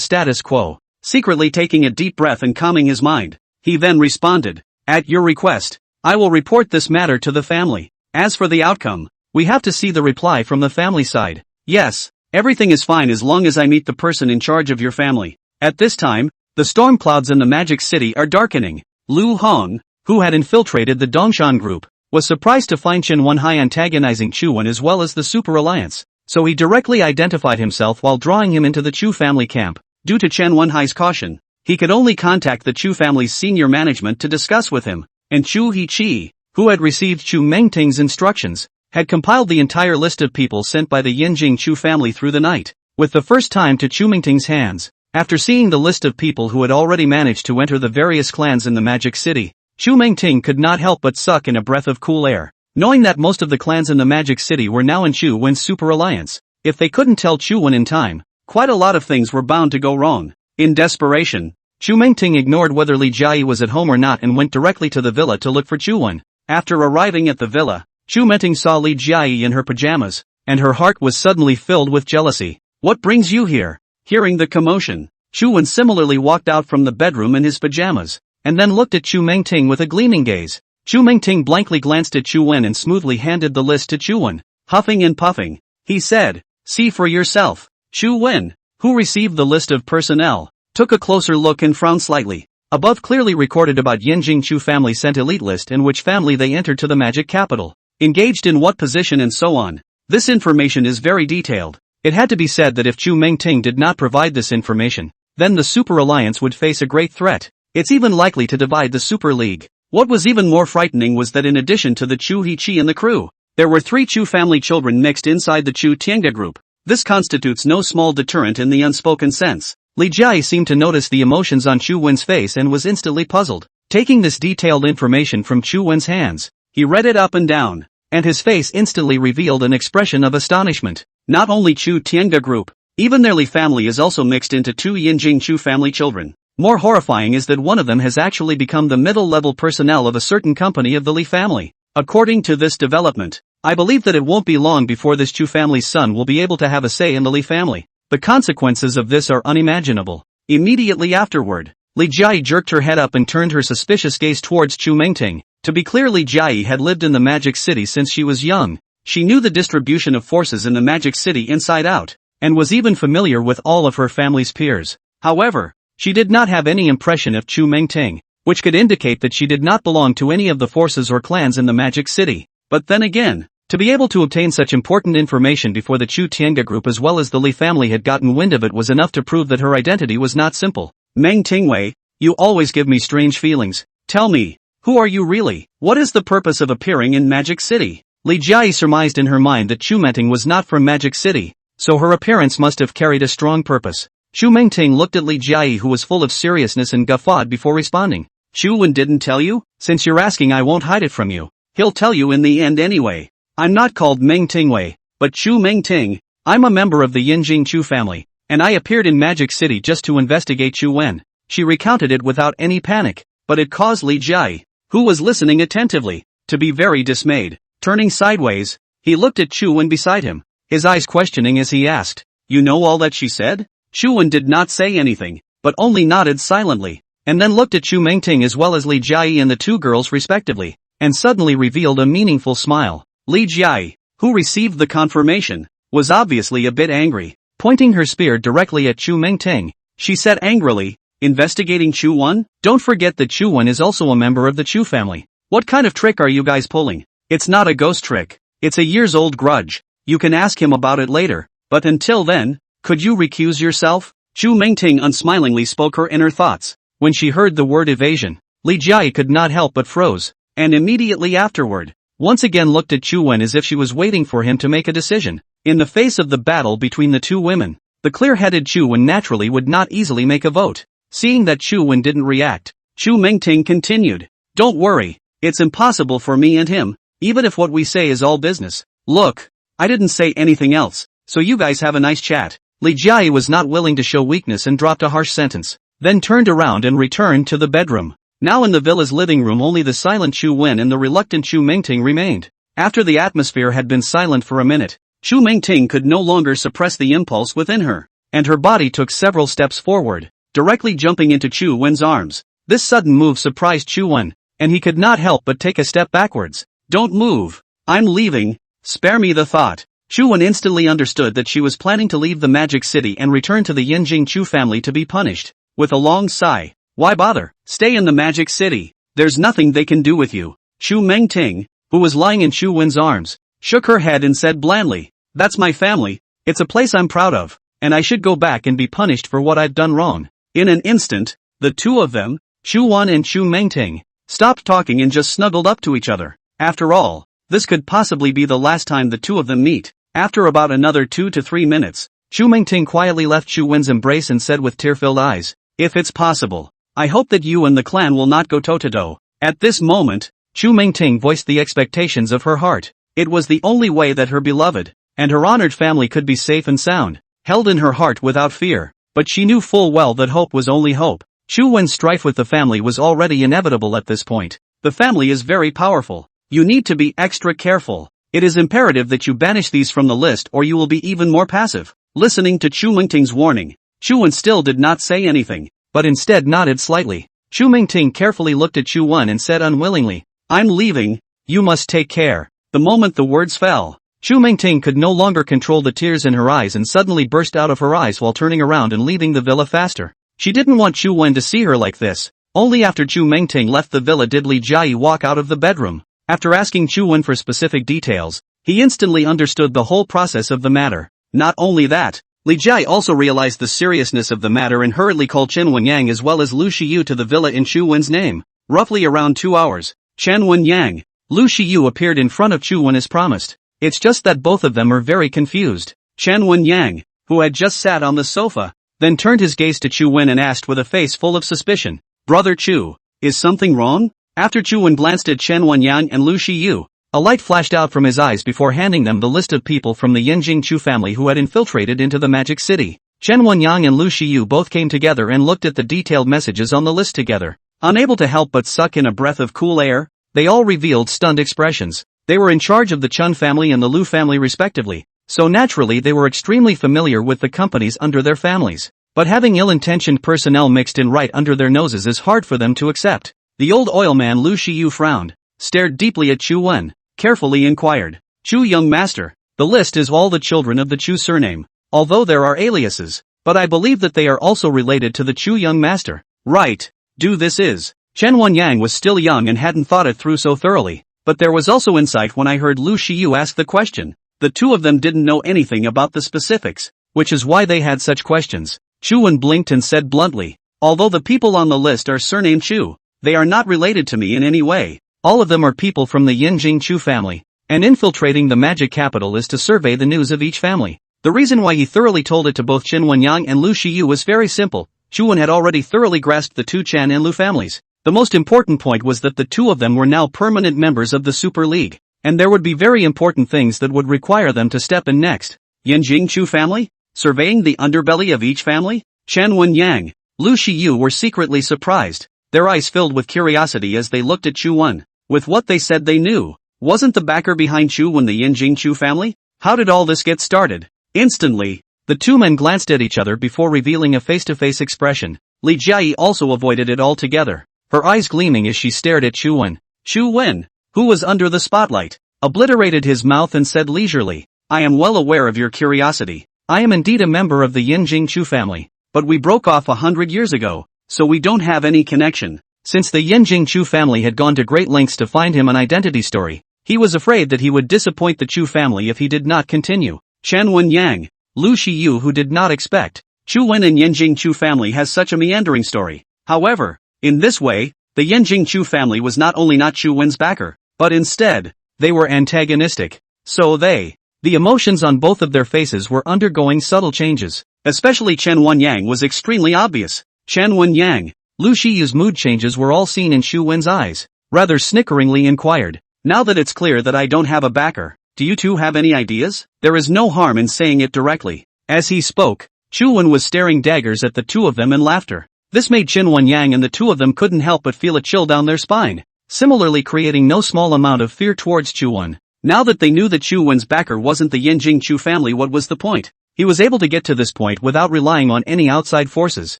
status quo. secretly taking a deep breath and calming his mind. He then responded, "At your request, I will report this matter to the family. As for the outcome, we have to see the reply from the family side. Yes, everything is fine as long as I meet the person in charge of your family." At this time, the storm clouds in the Magic City are darkening. Lu Hong, who had infiltrated the Dongshan group, was surprised to find Chen Wenhai antagonizing Chu Wen as well as the Super Alliance, so he directly identified himself while drawing him into the Chu family camp. Due to Chen Wenhai's caution, he could only contact the Chu family's senior management to discuss with him, and Chu Hiqi, who had received Chu Mengting's instructions, had compiled the entire list of people sent by the Yinjing Chu family through the night, with the first time to Chu Mengting's hands. After seeing the list of people who had already managed to enter the various clans in the Magic City, Chu Mengting could not help but suck in a breath of cool air, knowing that most of the clans in the Magic City were now in Chu Wen's Super Alliance. If they couldn't tell Chu Wen in time, quite a lot of things were bound to go wrong. In desperation, Chu Mengting ignored whether Li Jiayi was at home or not and went directly to the villa to look for Chu Wen. After arriving at the villa, Chu Mengting saw Li Jiayi in her pajamas, and her heart was suddenly filled with jealousy. "What brings you here?" Hearing the commotion, Chu Wen similarly walked out from the bedroom in his pajamas, and then looked at Chu Mengting with a gleaming gaze. Chu Mengting blankly glanced at Chu Wen and smoothly handed the list to Chu Wen. Huffing and puffing, he said, "See for yourself." Chu Wen, who received the list of personnel, took a closer look and frowned slightly. Above clearly recorded about Yinjing Chu family sent elite list and which family they entered to the magic capital, engaged in what position and so on. This information is very detailed. It had to be said that if Chu Mengting did not provide this information, then the Super Alliance would face a great threat. It's even likely to divide the Super League. What was even more frightening was that in addition to the Chu Hiqi and the crew, there were 3 Chu family children mixed inside the Chu Tiange group. This constitutes no small deterrent in the unspoken sense. Li Jiayi seemed to notice the emotions on Chu Wen's face and was instantly puzzled. Taking this detailed information from Chu Wen's hands, he read it up and down, and his face instantly revealed an expression of astonishment. Not only Chu Tiange group, even their Li family is also mixed into 2 Yinjing Chu family children. More horrifying is that one of them has actually become the middle-level personnel of a certain company of the Li family. According to this development, I believe that it won't be long before this Chu family's son will be able to have a say in the Li family. The consequences of this are unimaginable. Immediately afterward, Li Jiayi jerked her head up and turned her suspicious gaze towards Chu Mengting. To be clear, Li Jiayi had lived in the Magic City since she was young. She knew the distribution of forces in the Magic City inside out, and was even familiar with all of her family's peers. However, she did not have any impression of Chu Mengting, which could indicate that she did not belong to any of the forces or clans in the Magic City. But then again, to be able to obtain such important information before the Chu Tiange group as well as the Li family had gotten wind of it was enough to prove that her identity was not simple. "Meng Tingwei, you always give me strange feelings. Tell me, who are you really? What is the purpose of appearing in Magic City?" Li Jiayi surmised in her mind that Chu Mengting was not from Magic City, so her appearance must have carried a strong purpose. Chu Mengting looked at Li Jiayi, who was full of seriousness, and guffawed before responding. "Chu Wen didn't tell you? Since you're asking, I won't hide it from you. He'll tell you in the end anyway. I'm not called Meng Tingwei, but Chu Mengting. I'm a member of the Yinjing Chu family, and I appeared in Magic City just to investigate Chu Wen." She recounted it without any panic, but it caused Li Jiayi, who was listening attentively, to be very dismayed. Turning sideways, he looked at Chu Wen beside him, his eyes questioning as he asked, "You know all that she said?" Chu Wen did not say anything, but only nodded silently, and then looked at Chu Mengting as well as Li Jiayi and the 2 girls respectively, and suddenly revealed a meaningful smile. Li Jiayi, who received the confirmation, was obviously a bit angry. Pointing her spear directly at Chu Mengting, she said angrily, "Investigating Chu Wen? Don't forget that Chu Wen is also a member of the Chu family. What kind of trick are you guys pulling? It's not a ghost trick. It's a years-old grudge. You can ask him about it later, but until then, could you recuse yourself?" Chu Mengting unsmilingly spoke her inner thoughts. When she heard the word evasion, Li Jiayi could not help but froze, and immediately afterward, once again looked at Chu Wen as if she was waiting for him to make a decision. In the face of the battle between the 2 women, the clear-headed Chu Wen naturally would not easily make a vote. Seeing that Chu Wen didn't react, Chu Mengting continued, "Don't worry, it's impossible for me and him, even if what we say is all business. Look, I didn't say anything else, so you guys have a nice chat." Li Jiayi was not willing to show weakness and dropped a harsh sentence, then turned around and returned to the bedroom. Now in the villa's living room, only the silent Chu Wen and the reluctant Chu Mengting remained. After the atmosphere had been silent for a minute, Chu Mengting could no longer suppress the impulse within her, and her body took several steps forward. directly jumping into Chu Wen's arms. This sudden move surprised Chu Wen, and he could not help but take a step backwards. "Don't move. I'm leaving. Spare me the thought." Chu Wen instantly understood that she was planning to leave the magic city and return to the Yinjing Chu family to be punished. With a long sigh, "Why bother? Stay in the magic city. There's nothing they can do with you." Chu Mengting, who was lying in Chu Wen's arms, shook her head and said blandly, "That's my family. It's a place I'm proud of, and I should go back and be punished for what I've done wrong." In an instant, the two of them, Chu Wan and Chu Mengting, stopped talking and just snuggled up to each other. After all, this could possibly be the last time the two of them meet. After about another 2 to 3 minutes, Chu Mengting quietly left Chu Wen's embrace and said with tear-filled eyes, "If it's possible, I hope that you and the clan will not go toe-to-toe." At this moment, Chu Mengting voiced the expectations of her heart. It was the only way that her beloved and her honored family could be safe and sound, held in her heart without fear. But she knew full well that hope was only hope. Chu Wen's strife with the family was already inevitable at this point. The family is very powerful. You need to be extra careful. It is imperative that you banish these from the list or you will be even more passive. Listening to Chu Mengting's warning, Chu Wen still did not say anything, but instead nodded slightly. Chu Mengting carefully looked at Chu Wen and said unwillingly, "I'm leaving. You must take care." The moment the words fell, Chu Mengting could no longer control the tears in her eyes and suddenly burst out of her eyes while turning around and leaving the villa faster. She didn't want Chu Wen to see her like this. Only after Chu Mengting left the villa did Li Jiayi walk out of the bedroom. After asking Chu Wen for specific details, he instantly understood the whole process of the matter. Not only that, Li Jiayi also realized the seriousness of the matter and hurriedly called Chen Wenyang as well as Lu Shiyu to the villa in Chu Wen's name. Roughly around 2 hours, Chen Wenyang, Lu Shiyu appeared in front of Chu Wen as promised. It's just that both of them are very confused. Chen Wenyang, who had just sat on the sofa, then turned his gaze to Chu Wen and asked with a face full of suspicion, "Brother Chu, is something wrong?" After Chu Wen glanced at Chen Wenyang and Lu Shiyu, a light flashed out from his eyes before handing them the list of people from the Yinjing Chu family who had infiltrated into the magic city. Chen Wenyang and Lu Shiyu both came together and looked at the detailed messages on the list together. Unable to help but suck in a breath of cool air, they all revealed stunned expressions. They were in charge of the Chun family and the Lu family respectively, so naturally they were extremely familiar with the companies under their families. But having ill-intentioned personnel mixed in right under their noses is hard for them to accept. The old oilman Lu Shiyu frowned, stared deeply at Chu Wen, carefully inquired, "Chu young master, the list is all the children of the Chu surname, although there are aliases, but I believe that they are also related to the Chu young master." "Right, this is." Chen Wenyang was still young and hadn't thought it through so thoroughly, but there was also insight when I heard Lu Shiyu ask the question. The two of them didn't know anything about the specifics, which is why they had such questions. Chu Wen blinked and said bluntly, "Although the people on the list are surnamed Chu, they are not related to me in any way. All of them are people from the Yinjing Chu family, and infiltrating the magic capital is to survey the news of each family." The reason why he thoroughly told it to both Chen Wenyang and Lu Shiyu was very simple. Chu Wen had already thoroughly grasped the two Chan and Lu families. The most important point was that the two of them were now permanent members of the Super League, and there would be very important things that would require them to step in next. Yinjing Chu family? Surveying the underbelly of each family? Chen Wenyang, Lu Shiyu were secretly surprised, their eyes filled with curiosity as they looked at Chu Wen. With what they said they knew, wasn't the backer behind Chu Wen the Yinjing Chu family? How did all this get started? Instantly, the two men glanced at each other before revealing a face-to-face expression. Li Jiayi also avoided it altogether, her eyes gleaming as she stared at Chu Wen. Chu Wen, who was under the spotlight, obliterated his mouth and said leisurely, "I am well aware of your curiosity. I am indeed a member of the Yinjing Chu family, but we broke off 100 years ago, so we don't have any connection." Since the Yinjing Chu family had gone to great lengths to find him an identity story, he was afraid that he would disappoint the Chu family if he did not continue. Chen Wenyang, Lu Shiyu who did not expect Chu Wen and Yinjing Chu family has such a meandering story. However, in this way, the Yinjing Chu family was not only not Chu Wen's backer, but instead, they were antagonistic. So the emotions on both of their faces were undergoing subtle changes. Especially Chen Wenyang was extremely obvious. Chen Wenyang, Lu Shiyu's mood changes were all seen in Chu Wen's eyes. Rather snickeringly inquired, "Now that it's clear that I don't have a backer, do you two have any ideas?" There is no harm in saying it directly. As he spoke, Chu Wen was staring daggers at the two of them in laughter. This made Chen Wenyang and the two of them couldn't help but feel a chill down their spine, similarly creating no small amount of fear towards Chu Wen. Now that they knew that Chu Wen's backer wasn't the Yinjing Chu family, what was the point? He was able to get to this point without relying on any outside forces.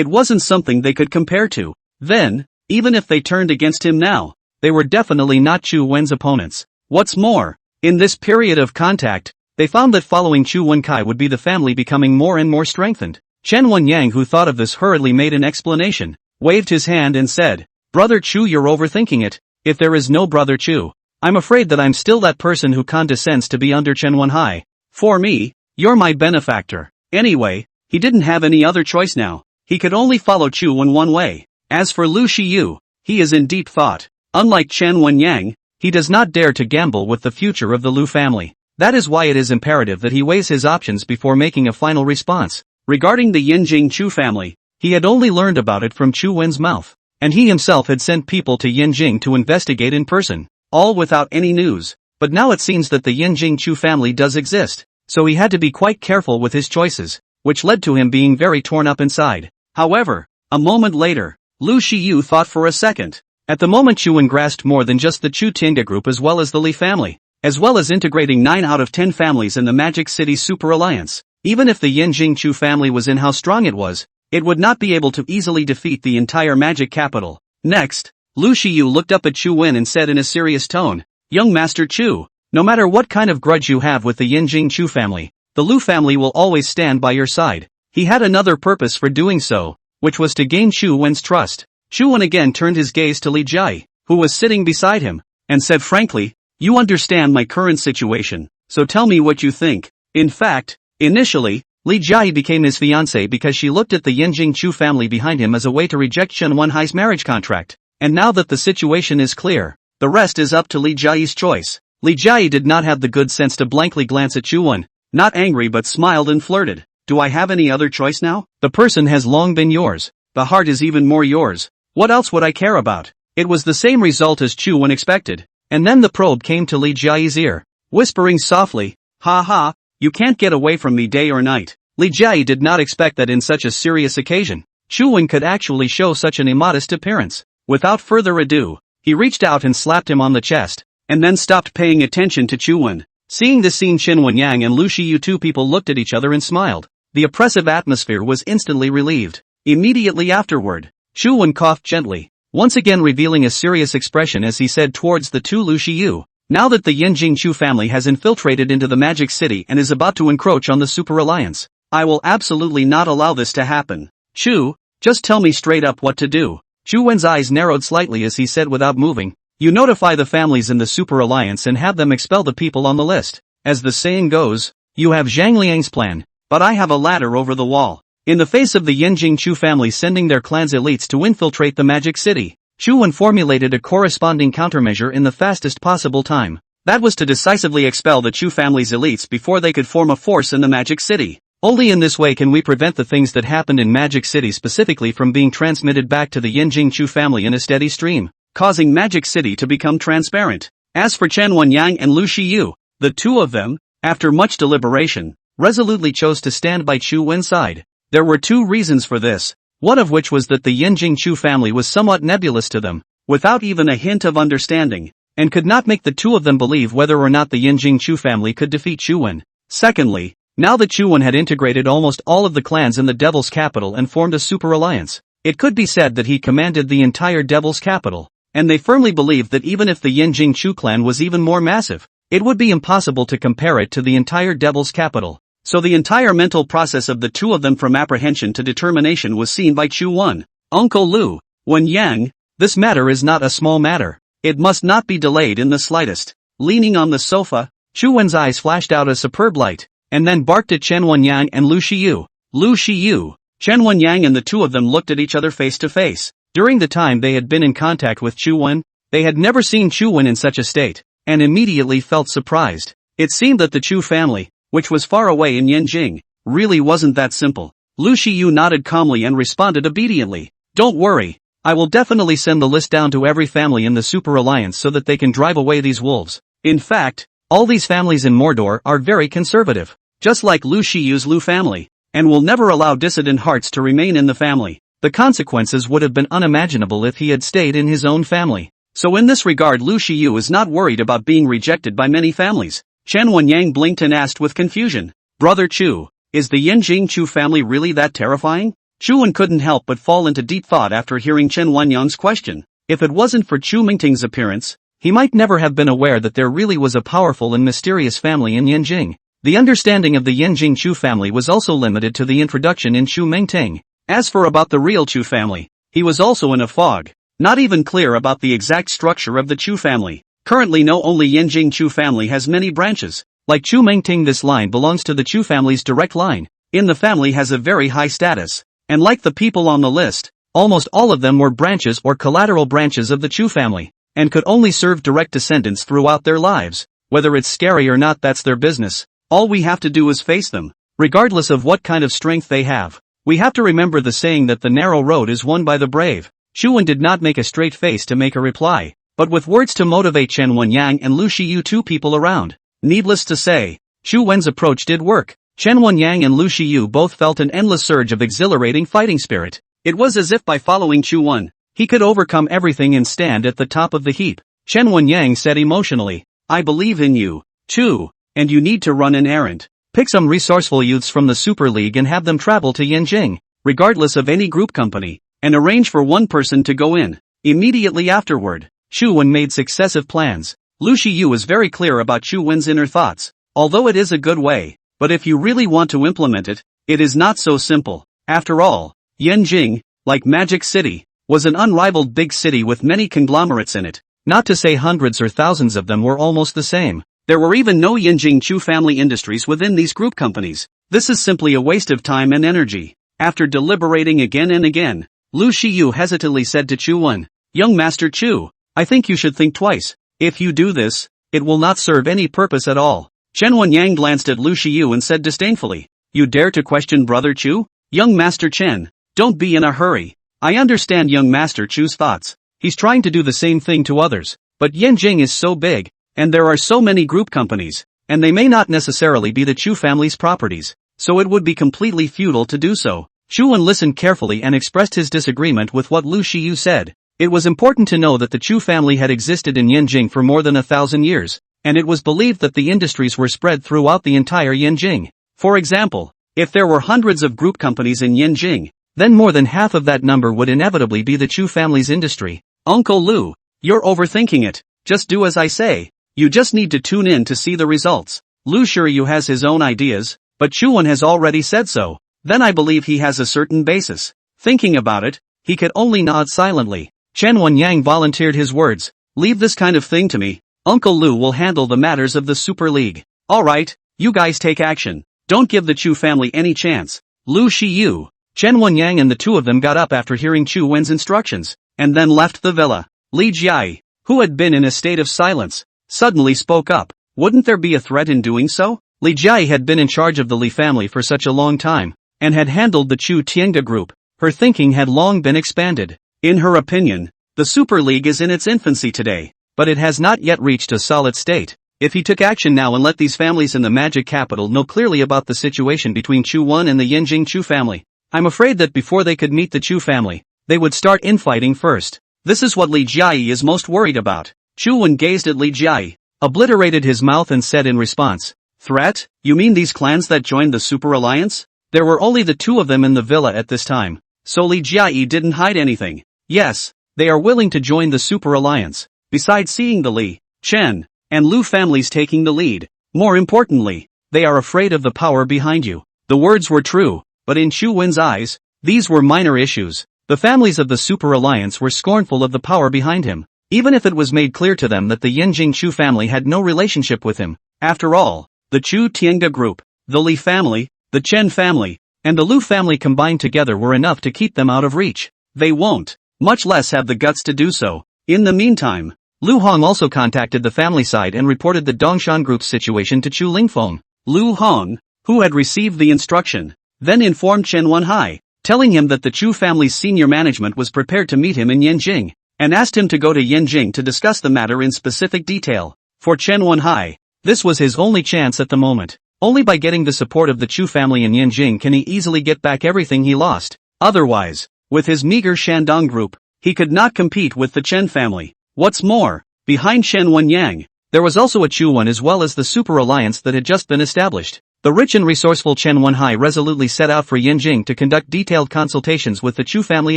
It wasn't something they could compare to. Then, even if they turned against him now, they were definitely not Chu Wen's opponents. What's more, in this period of contact, they found that following Chu Wenkai would be the family becoming more and more strengthened. Chen Wenyang, who thought of this, hurriedly made an explanation, waved his hand and said, "Brother Chu, you're overthinking it. If there is no Brother Chu, I'm afraid that I'm still that person who condescends to be under Chen Wenhai. For me, you're my benefactor." Anyway, he didn't have any other choice now. He could only follow Chu Wen one way. As for Lu Shiyu, he is in deep thought. Unlike Chen Wenyang, he does not dare to gamble with the future of the Lu family. That is why it is imperative that he weighs his options before making a final response. Regarding the Yinjing Chu family, he had only learned about it from Chu Wen's mouth, and he himself had sent people to Yinjing to investigate in person, all without any news. But now it seems that the Yinjing Chu family does exist, so he had to be quite careful with his choices, which led to him being very torn up inside. However, a moment later, Lu Shiyu thought for a second. At the moment, Chu Wen grasped more than just the Chu Tinga group as well as the Li family, as well as integrating 9 out of 10 families in the Magic City Super Alliance. Even if the Yinjing Chu family was in how strong it would not be able to easily defeat the entire magic capital. Next, Lu Shiyu looked up at Chu Wen and said in a serious tone, "Young Master Chu, no matter what kind of grudge you have with the Yinjing Chu family, the Lu family will always stand by your side." He had another purpose for doing so, which was to gain Chu Wen's trust. Chu Wen again turned his gaze to Li Jia, who was sitting beside him, and said frankly, "You understand my current situation, so tell me what you think." In fact, initially, Li Jia became his fiancée because she looked at the Yinjing Chu family behind him as a way to reject Chen Wenhai's marriage contract. And now that the situation is clear, the rest is up to Li Jia's choice. Li Jia did not have the good sense to blankly glance at Chu Wen, not angry but smiled and flirted. "Do I have any other choice now? The person has long been yours. The heart is even more yours. What else would I care about?" It was the same result as Chu Wen expected. And then the probe came to Li Jia's ear, whispering softly, "Ha ha, you can't get away from me day or night." Li Jia did not expect that in such a serious occasion, Chu Wen could actually show such an immodest appearance. Without further ado, he reached out and slapped him on the chest, and then stopped paying attention to Chu Wen. Seeing this scene, Chen Wenyang and Lu Shiyu, two people, looked at each other and smiled. The oppressive atmosphere was instantly relieved. Immediately afterward, Chu Wen coughed gently, once again revealing a serious expression as he said towards the two Lu Shiyu, "Now that the Yinjing Chu family has infiltrated into the Magic City and is about to encroach on the Super Alliance, I will absolutely not allow this to happen. Chu, just tell me straight up what to do." Chu Wen's eyes narrowed slightly as he said without moving, "You notify the families in the Super Alliance and have them expel the people on the list. As the saying goes, you have Zhang Liang's plan, but I have a ladder over the wall." In the face of the Yinjing Chu family sending their clan's elites to infiltrate the Magic City, Chu Wen formulated a corresponding countermeasure in the fastest possible time. That was to decisively expel the Chu family's elites before they could form a force in the Magic City. Only in this way can we prevent the things that happened in Magic City specifically from being transmitted back to the Yinjing Chu family in a steady stream, causing Magic City to become transparent. As for Chen Wenyang and Lu Shiyu, the two of them, after much deliberation, resolutely chose to stand by Chu Wen's side. There were two reasons for this, one of which was that the Yinjing Chu family was somewhat nebulous to them, without even a hint of understanding, and could not make the two of them believe whether or not the Yinjing Chu family could defeat Chu Wen. Secondly, now that Chu Wen had integrated almost all of the clans in the Devil's Capital and formed a super alliance, it could be said that he commanded the entire Devil's Capital, and they firmly believed that even if the Yinjing Chu clan was even more massive, it would be impossible to compare it to the entire Devil's Capital. So the entire mental process of the two of them from apprehension to determination was seen by Chu Wen. "Uncle Lu, Wenyang, this matter is not a small matter. It must not be delayed in the slightest." Leaning on the sofa, Chu Wen's eyes flashed out a superb light, and then barked at Chen Wenyang and Lu Shiyu. Lu Shiyu, Chen Wenyang and the two of them looked at each other face to face. During the time they had been in contact with Chu Wen, they had never seen Chu Wen in such a state, and immediately felt surprised. It seemed that the Chu family, which was far away in Yinjing, really wasn't that simple. Lu Shiyu nodded calmly and responded obediently. "Don't worry, I will definitely send the list down to every family in the Super Alliance so that they can drive away these wolves. In fact, all these families in Mordor are very conservative, just like Lu Shiyu's Lu family, and will never allow dissident hearts to remain in the family. The consequences would have been unimaginable if he had stayed in his own family. So in this regard Lu Shiyu is not worried about being rejected by many families." Chen Wenyang blinked and asked with confusion, "Brother Chu, is the Yinjing Chu family really that terrifying?" Chuan couldn't help but fall into deep thought after hearing Chen Wanyang's question. If it wasn't for Chu Mingting's appearance, he might never have been aware that there really was a powerful and mysterious family in Yanjing. The understanding of the Yanjing Chu family was also limited to the introduction in Chu Mingting. As for about the real Chu family, he was also in a fog, not even clear about the exact structure of the Chu family. Currently no only Yanjing Chu family has many branches. Like Chu Mingting, this line belongs to the Chu family's direct line. In the family has a very high status. And like the people on the list, almost all of them were branches or collateral branches of the Chu family, and could only serve direct descendants throughout their lives. Whether it's scary or not, that's their business. All we have to do is face them, regardless of what kind of strength they have. We have to remember the saying that the narrow road is won by the brave. Chuan did not make a straight face to make a reply, but with words to motivate Chen Wenyang and Lu Shiyu, two people around. Needless to say, Chu Wen's approach did work. Chen Wenyang and Lu Shiyu both felt an endless surge of exhilarating fighting spirit. It was as if by following Chu Wen, he could overcome everything and stand at the top of the heap. Chen Wenyang said emotionally, "I believe in you, Chu, and you need to run an errand. Pick some resourceful youths from the Super League and have them travel to Yanjing, regardless of any group company, and arrange for one person to go in." Immediately afterward, Chu Wen made successive plans. Lu Shiyu is very clear about Chu Wen's inner thoughts, although it is a good way. But if you really want to implement it, it is not so simple. After all, Yanjing, like Magic City, was an unrivaled big city with many conglomerates in it. Not to say hundreds or thousands of them were almost the same. There were even no Yanjing Chu family industries within these group companies. This is simply a waste of time and energy. After deliberating again and again, Lu Shiyu hesitantly said to Chu Wen, "Young Master Chu, I think you should think twice. If you do this, it will not serve any purpose at all." Chen Wenyang glanced at Lu Shiyu and said disdainfully, "You dare to question Brother Chu? Young Master Chen, don't be in a hurry. I understand young Master Chu's thoughts. He's trying to do the same thing to others. But Yanjing is so big, and there are so many group companies, and they may not necessarily be the Chu family's properties, so it would be completely futile to do so." Chu Wen listened carefully and expressed his disagreement with what Lu Shiyu said. It was important to know that the Chu family had existed in Yanjing for more than 1,000 years. And it was believed that the industries were spread throughout the entire Yanjing. For example, if there were hundreds of group companies in Yanjing, then more than half of that number would inevitably be the Chu family's industry. "Uncle Lu, you're overthinking it. Just do as I say. You just need to tune in to see the results." Lu Shiyu has his own ideas, but Chu Wen has already said so. Then I believe he has a certain basis. Thinking about it, he could only nod silently. Chen Wenyang volunteered his words, "Leave this kind of thing to me. Uncle Lu will handle the matters of the Super League." "Alright, you guys take action. Don't give the Chu family any chance." Lu Shiyu, Chen Wenyang and the two of them got up after hearing Chu Wen's instructions, and then left the villa. Li Jiai, who had been in a state of silence, suddenly spoke up. Wouldn't there be a threat in doing so? Li Jiai had been in charge of the Li family for such a long time, and had handled the Chu Tiange group. Her thinking had long been expanded. In her opinion, the Super League is in its infancy today, but it has not yet reached a solid state. If he took action now and let these families in the magic capital know clearly about the situation between Chu Wen and the Yanjing Chu family, I'm afraid that before they could meet the Chu family, they would start infighting first. This is what Li Jiai is most worried about. Chu Wen gazed at Li Jiai, obliterated his mouth and said in response, "Threat? You mean these clans that joined the Super Alliance?" There were only the two of them in the villa at this time, so Li Jiai didn't hide anything. Yes, they are willing to join the Super Alliance. Besides seeing the Li, Chen, and Lu families taking the lead, more importantly, they are afraid of the power behind you. The words were true, but in Chu Wen's eyes, these were minor issues. The families of the Super Alliance were scornful of the power behind him, even if it was made clear to them that the Yanjing Chu family had no relationship with him. After all, the Chu Tiange group, the Li family, the Chen family, and the Lu family combined together were enough to keep them out of reach. They won't, much less have the guts to do so. In the meantime, Lu Hong also contacted the family side and reported the Dongshan group's situation to Chu Lingfeng. Lu Hong, who had received the instruction, then informed Chen Wenhai, telling him that the Chu family's senior management was prepared to meet him in Yanjing, and asked him to go to Yanjing to discuss the matter in specific detail. For Chen Wenhai, this was his only chance at the moment. Only by getting the support of the Chu family in Yanjing can he easily get back everything he lost. Otherwise, with his meager Shandong group, he could not compete with the Chen family. What's more, behind Chen Wenyang, there was also a Chu Wen as well as the Super Alliance that had just been established. The rich and resourceful Chen Wenhai resolutely set out for Yanjing to conduct detailed consultations with the Chu family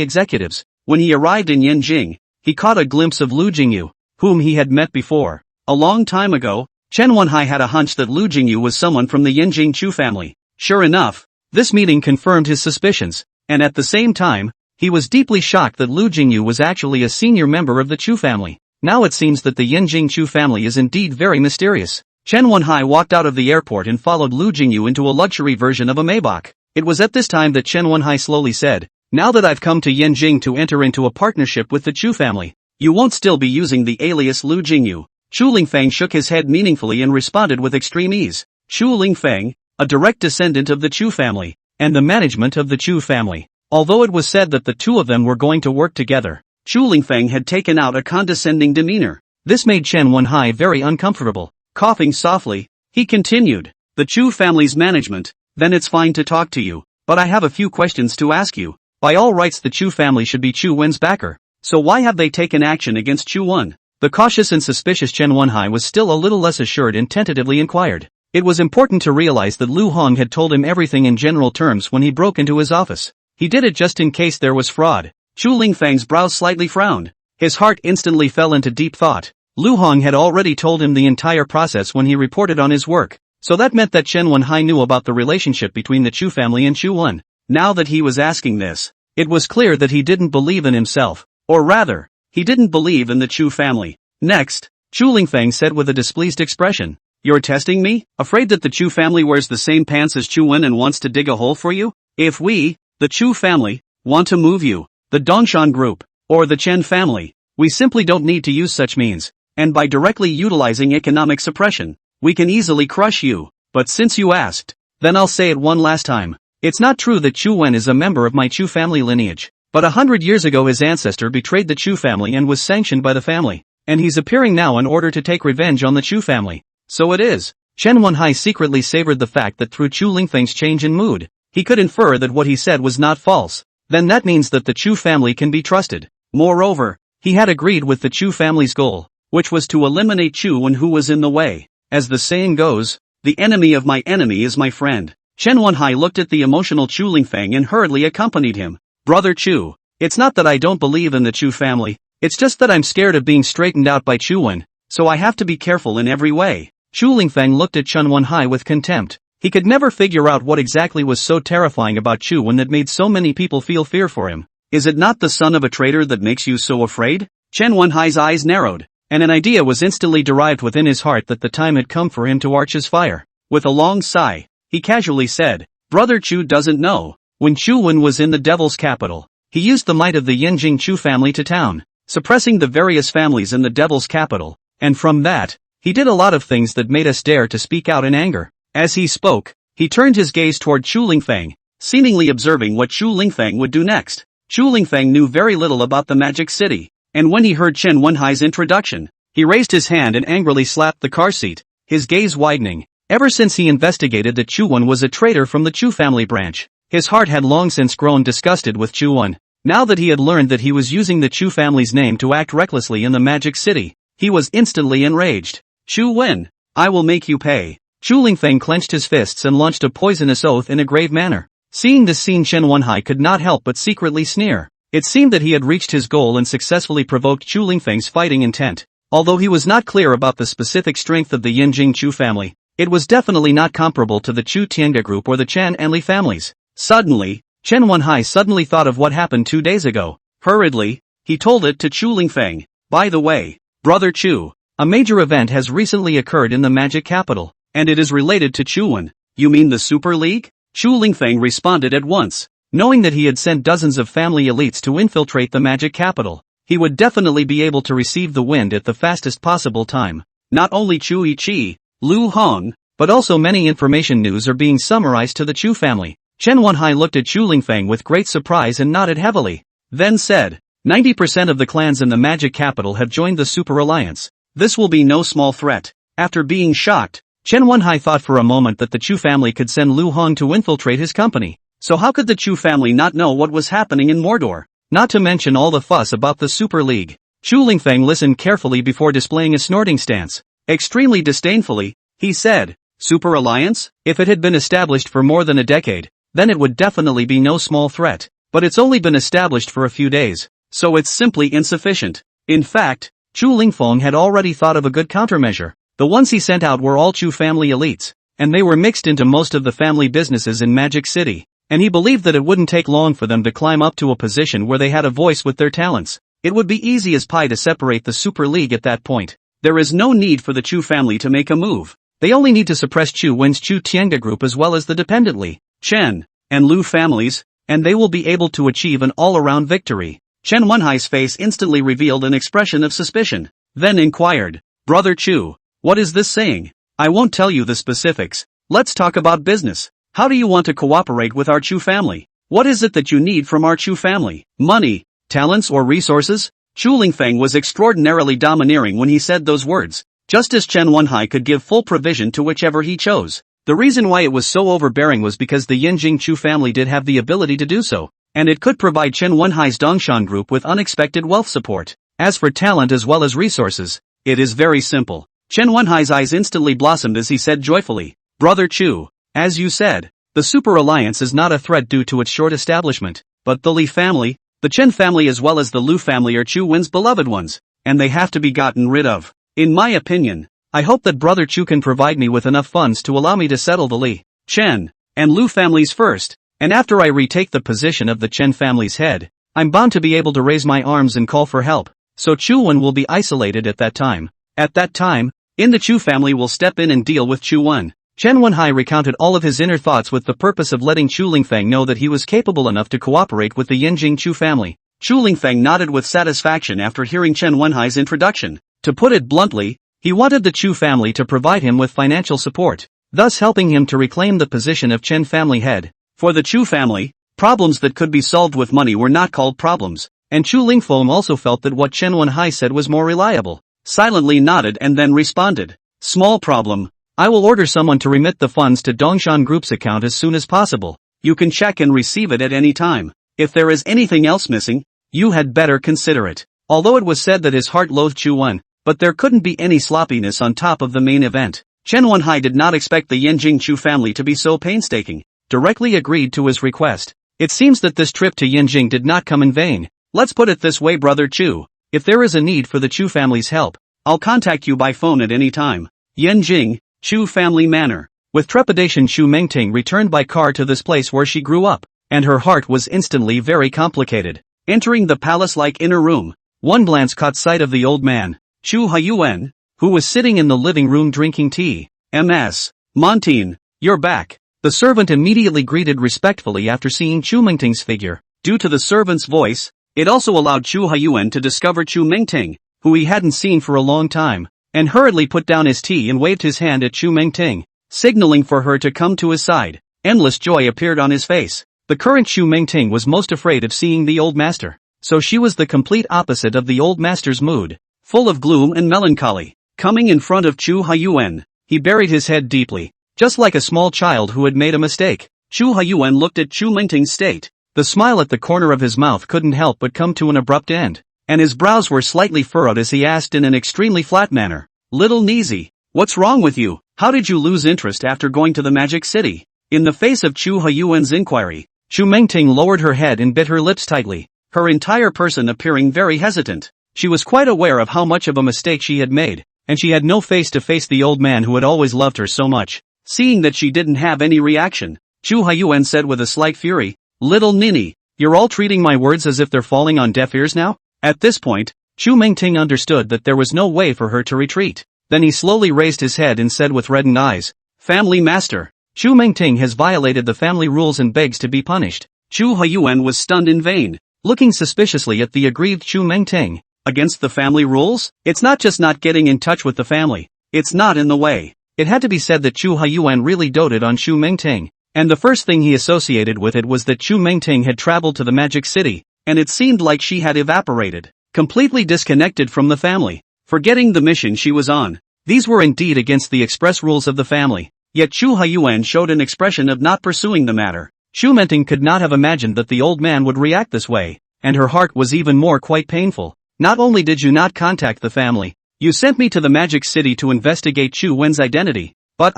executives. When he arrived in Yanjing, he caught a glimpse of Lu Jingyu, whom he had met before. A long time ago, Chen Wenhai had a hunch that Lu Jingyu was someone from the Yanjing Chu family. Sure enough, this meeting confirmed his suspicions, and at the same time, he was deeply shocked that Lu Jingyu was actually a senior member of the Chu family. Now it seems that the Yanjing Chu family is indeed very mysterious. Chen Wenhai walked out of the airport and followed Lu Jingyu into a luxury version of a Maybach. It was at this time that Chen Wenhai slowly said, "Now that I've come to Yanjing to enter into a partnership with the Chu family, you won't still be using the alias Lu Jingyu." Chu Lingfeng shook his head meaningfully and responded with extreme ease. Chu Lingfeng, a direct descendant of the Chu family, and the management of the Chu family. Although it was said that the two of them were going to work together, Chu Lingfeng had taken out a condescending demeanor. This made Chen Wenhai very uncomfortable. Coughing softly, he continued, "The Chu family's management, then it's fine to talk to you, but I have a few questions to ask you. By all rights the Chu family should be Chu Wen's backer, so why have they taken action against Chu Wen?" The cautious and suspicious Chen Wenhai was still a little less assured and tentatively inquired. It was important to realize that Lu Hong had told him everything in general terms when he broke into his office. He did it just in case there was fraud. Chu Lingfeng's brows slightly frowned. His heart instantly fell into deep thought. Lu Hong had already told him the entire process when he reported on his work, so that meant that Chen Wenhai knew about the relationship between the Chu family and Chu Wen. Now that he was asking this, it was clear that he didn't believe in himself, or rather, he didn't believe in the Chu family. Next, Chu Lingfeng said with a displeased expression, "You're testing me? Afraid that the Chu family wears the same pants as Chu Wen and wants to dig a hole for you? If we, the Chu family, want to move you, the Dongshan group, or the Chen family, we simply don't need to use such means. And by directly utilizing economic suppression, we can easily crush you. But since you asked, then I'll say it one last time. It's not true that Chu Wen is a member of my Chu family lineage, but 100 years ago his ancestor betrayed the Chu family and was sanctioned by the family, and he's appearing now in order to take revenge on the Chu family. So it is." Chen Wenhai secretly savored the fact that through Chu Lingfeng's change in mood, he could infer that what he said was not false. Then that means that the Chu family can be trusted. Moreover, he had agreed with the Chu family's goal, which was to eliminate Chu Wen who was in the way. As the saying goes, the enemy of my enemy is my friend. Chen Wenhai looked at the emotional Chu Lingfeng and hurriedly accompanied him. "Brother Chu, it's not that I don't believe in the Chu family, it's just that I'm scared of being straightened out by Chu Wen, so I have to be careful in every way." Chu Lingfeng looked at Chen Wenhai with contempt. He could never figure out what exactly was so terrifying about Chu Wen that made so many people feel fear for him. Is it not the son of a traitor that makes you so afraid? Chen Wenhai's eyes narrowed, and an idea was instantly derived within his heart that the time had come for him to arch his fire. With a long sigh, he casually said, "Brother Chu doesn't know. When Chu Wen was in the devil's capital, he used the might of the Yanjing Chu family to town, suppressing the various families in the devil's capital, and from that, he did a lot of things that made us dare to speak out in anger." As he spoke, he turned his gaze toward Chu Lingfeng, seemingly observing what Chu Lingfeng would do next. Chu Lingfeng knew very little about the Magic City, and when he heard Chen Wenhai's introduction, he raised his hand and angrily slapped the car seat, his gaze widening. Ever since he investigated that Chu Wen was a traitor from the Chu family branch, his heart had long since grown disgusted with Chu Wen. Now that he had learned that he was using the Chu family's name to act recklessly in the Magic City, he was instantly enraged. "Chu Wen, I will make you pay." Chu Lingfeng clenched his fists and launched a poisonous oath in a grave manner. Seeing this scene, Chen Wenhai could not help but secretly sneer. It seemed that he had reached his goal and successfully provoked Chu Lingfeng's fighting intent. Although he was not clear about the specific strength of the Yanjing Chu family, it was definitely not comparable to the Chu Tiange group or the Chan and Li families. Suddenly, Chen Wenhai suddenly thought of what happened 2 days ago. Hurriedly, he told it to Chu Lingfeng. "By the way, Brother Chu, a major event has recently occurred in the magic capital, and it is related to Chu Wen." "You mean the Super League?" Chu Lingfeng responded at once. Knowing that he had sent dozens of family elites to infiltrate the magic capital, he would definitely be able to receive the wind at the fastest possible time. Not only Chu Yiqi, Lu Hong, but also many information news are being summarized to the Chu family. Chen Wenhai looked at Chu Lingfeng with great surprise and nodded heavily. Then said, 90% of the clans in the magic capital have joined the Super Alliance. This will be no small threat. After being shocked, Chen Wenhai thought for a moment that the Chu family could send Lu Hong to infiltrate his company. So how could the Chu family not know what was happening in Mordor? Not to mention all the fuss about the Super League. Chu Lingfeng listened carefully before displaying a snorting stance. Extremely disdainfully, he said, Super alliance? If it had been established for more than a decade, then it would definitely be no small threat. But it's only been established for a few days, so it's simply insufficient. In fact, Chu Lingfeng had already thought of a good countermeasure. The ones he sent out were all Chu family elites, and they were mixed into most of the family businesses in Magic City, and he believed that it wouldn't take long for them to climb up to a position where they had a voice with their talents. It would be easy as pie to separate the Super League at that point. There is no need for the Chu family to make a move. They only need to suppress Chu Wen's Chu Tiange group as well as the dependently Chen and Lu families, and they will be able to achieve an all-around victory. Chen Wenhai's face instantly revealed an expression of suspicion, then inquired, "Brother Chu, what is this saying? I won't tell you the specifics. Let's talk about business. How do you want to cooperate with our Chu family? What is it that you need from our Chu family? Money, talents or resources?" Chu Lingfeng was extraordinarily domineering when he said those words, just as Chen Wenhai could give full provision to whichever he chose. The reason why it was so overbearing was because the Yinjing Chu family did have the ability to do so, and it could provide Chen Wenhai's Dongshan group with unexpected wealth support. As for talent as well as resources, it is very simple. Chen Wenhai's eyes instantly blossomed as he said joyfully, "Brother Chu, as you said, the Super Alliance is not a threat due to its short establishment, but the Li family, the Chen family as well as the Lu family are Chu Wen's beloved ones, and they have to be gotten rid of. In my opinion, I hope that Brother Chu can provide me with enough funds to allow me to settle the Li, Chen, and Lu families first, and after I retake the position of the Chen family's head, I'm bound to be able to raise my arms and call for help, so Chu Wen will be isolated at that time. At that time, the Chu family will step in and deal with Chu Wen." Chen Wenhai recounted all of his inner thoughts with the purpose of letting Chu Lingfeng know that he was capable enough to cooperate with the Yinjing Chu family. Chu Lingfeng nodded with satisfaction after hearing Chen Wenhai's introduction. To put it bluntly, he wanted the Chu family to provide him with financial support, thus helping him to reclaim the position of Chen family head. For the Chu family, problems that could be solved with money were not called problems, and Chu Lingfeng also felt that what Chen Wenhai said was more reliable. Silently nodded and then responded, "Small problem. I will order someone to remit the funds to Dongshan Group's account as soon as possible. You can check and receive it at any time. If there is anything else missing, you had better consider it." Although it was said that his heart loathed Chu Wen, but there couldn't be any sloppiness on top of the main event. Chen Wenhai did not expect the Yinjing Chu family to be so painstaking, directly agreed to his request. It seems that this trip to Yinjing did not come in vain. Let's put it this way, Brother Chu. If there is a need for the Chu family's help, I'll contact you by phone at any time. Yinjing, Chu family manor. With trepidation Chu Mengting returned by car to this place where she grew up, and her heart was instantly very complicated. Entering the palace-like inner room, one glance caught sight of the old man, Chu Haiyuan, who was sitting in the living room drinking tea. "Ms. Montine, you're back." The servant immediately greeted respectfully after seeing Chu Mengting's figure. Due to the servant's voice, it also allowed Chu Haiyuan to discover Chu Mengting, who he hadn't seen for a long time, and hurriedly put down his tea and waved his hand at Chu Mengting, signaling for her to come to his side. Endless joy appeared on his face. The current Chu Mengting was most afraid of seeing the old master, so she was the complete opposite of the old master's mood, full of gloom and melancholy. Coming in front of Chu Haiyuan, he buried his head deeply, just like a small child who had made a mistake. Chu Haiyuan looked at Chu Mengting's state. The smile at the corner of his mouth couldn't help but come to an abrupt end, and his brows were slightly furrowed as he asked in an extremely flat manner, "Little Nizi, what's wrong with you? How did you lose interest after going to the Magic City?" In the face of Chu Haiyuan's inquiry, Chu Mengting lowered her head and bit her lips tightly, her entire person appearing very hesitant. She was quite aware of how much of a mistake she had made, and she had no face to face the old man who had always loved her so much. Seeing that she didn't have any reaction, Chu Haiyuan said with a slight fury, "Little ninny, you're all treating my words as if they're falling on deaf ears now?" At this point, Chu Mengting understood that there was no way for her to retreat. Then he slowly raised his head and said with reddened eyes, "Family master, Chu Mengting has violated the family rules and begs to be punished." Chu Haiyuan was stunned in vain, looking suspiciously at the aggrieved Chu Mengting. "Against the family rules? It's not just not getting in touch with the family. It's not in the way." It had to be said that Chu Haiyuan really doted on Chu Mengting, and the first thing he associated with it was that Chu Mengting had traveled to the Magic City, and it seemed like she had evaporated, completely disconnected from the family, forgetting the mission she was on. These were indeed against the express rules of the family, yet Chu Haiyuan showed an expression of not pursuing the matter. Chu Mengting could not have imagined that the old man would react this way, and her heart was even more quite painful. "Not only did you not contact the family, you sent me to the Magic City to investigate Chu Wen's identity, but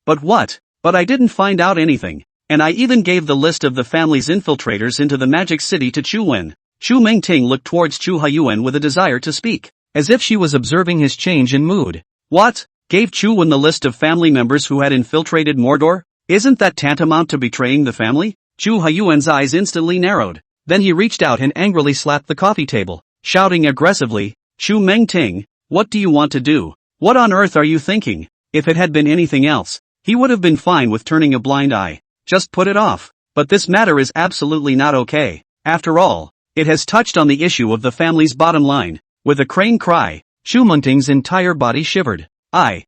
But what? But I didn't find out anything. And I even gave the list of the family's infiltrators into the Magic City to Chu Wen. Chu Mingting looked towards Chu Haiyuan with a desire to speak, as if she was observing his change in mood. What? Gave Chu Wen the list of family members who had infiltrated Mordor? Isn't that tantamount to betraying the family? Chu Haiyuan's eyes instantly narrowed. Then he reached out and angrily slapped the coffee table, shouting aggressively, Chu Mingting, what do you want to do? What on earth are you thinking? If it had been anything else, he would have been fine with turning a blind eye. Just put it off. But this matter is absolutely not okay. After all, it has touched on the issue of the family's bottom line. With a crane cry, Chu Mingting's entire body shivered. I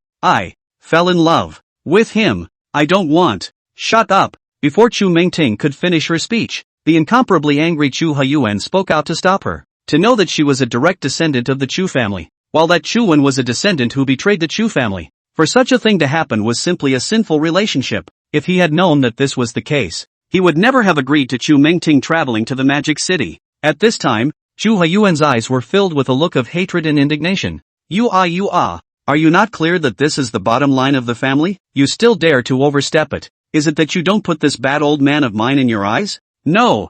fell in love with him. I don't want. Shut up. Before Chu Mingting could finish her speech, the incomparably angry Chu Haiyuan spoke out to stop her. To know that she was a direct descendant of the Chu family, while that Chu Wen was a descendant who betrayed the Chu family. For such a thing to happen was simply a sinful relationship. If he had known that this was the case, he would never have agreed to Chu Mingting traveling to the Magic City. At this time, Chu Haiyuan's eyes were filled with a look of hatred and indignation. Are you not clear that this is the bottom line of the family? You still dare to overstep it. Is it that you don't put this bad old man of mine in your eyes? No,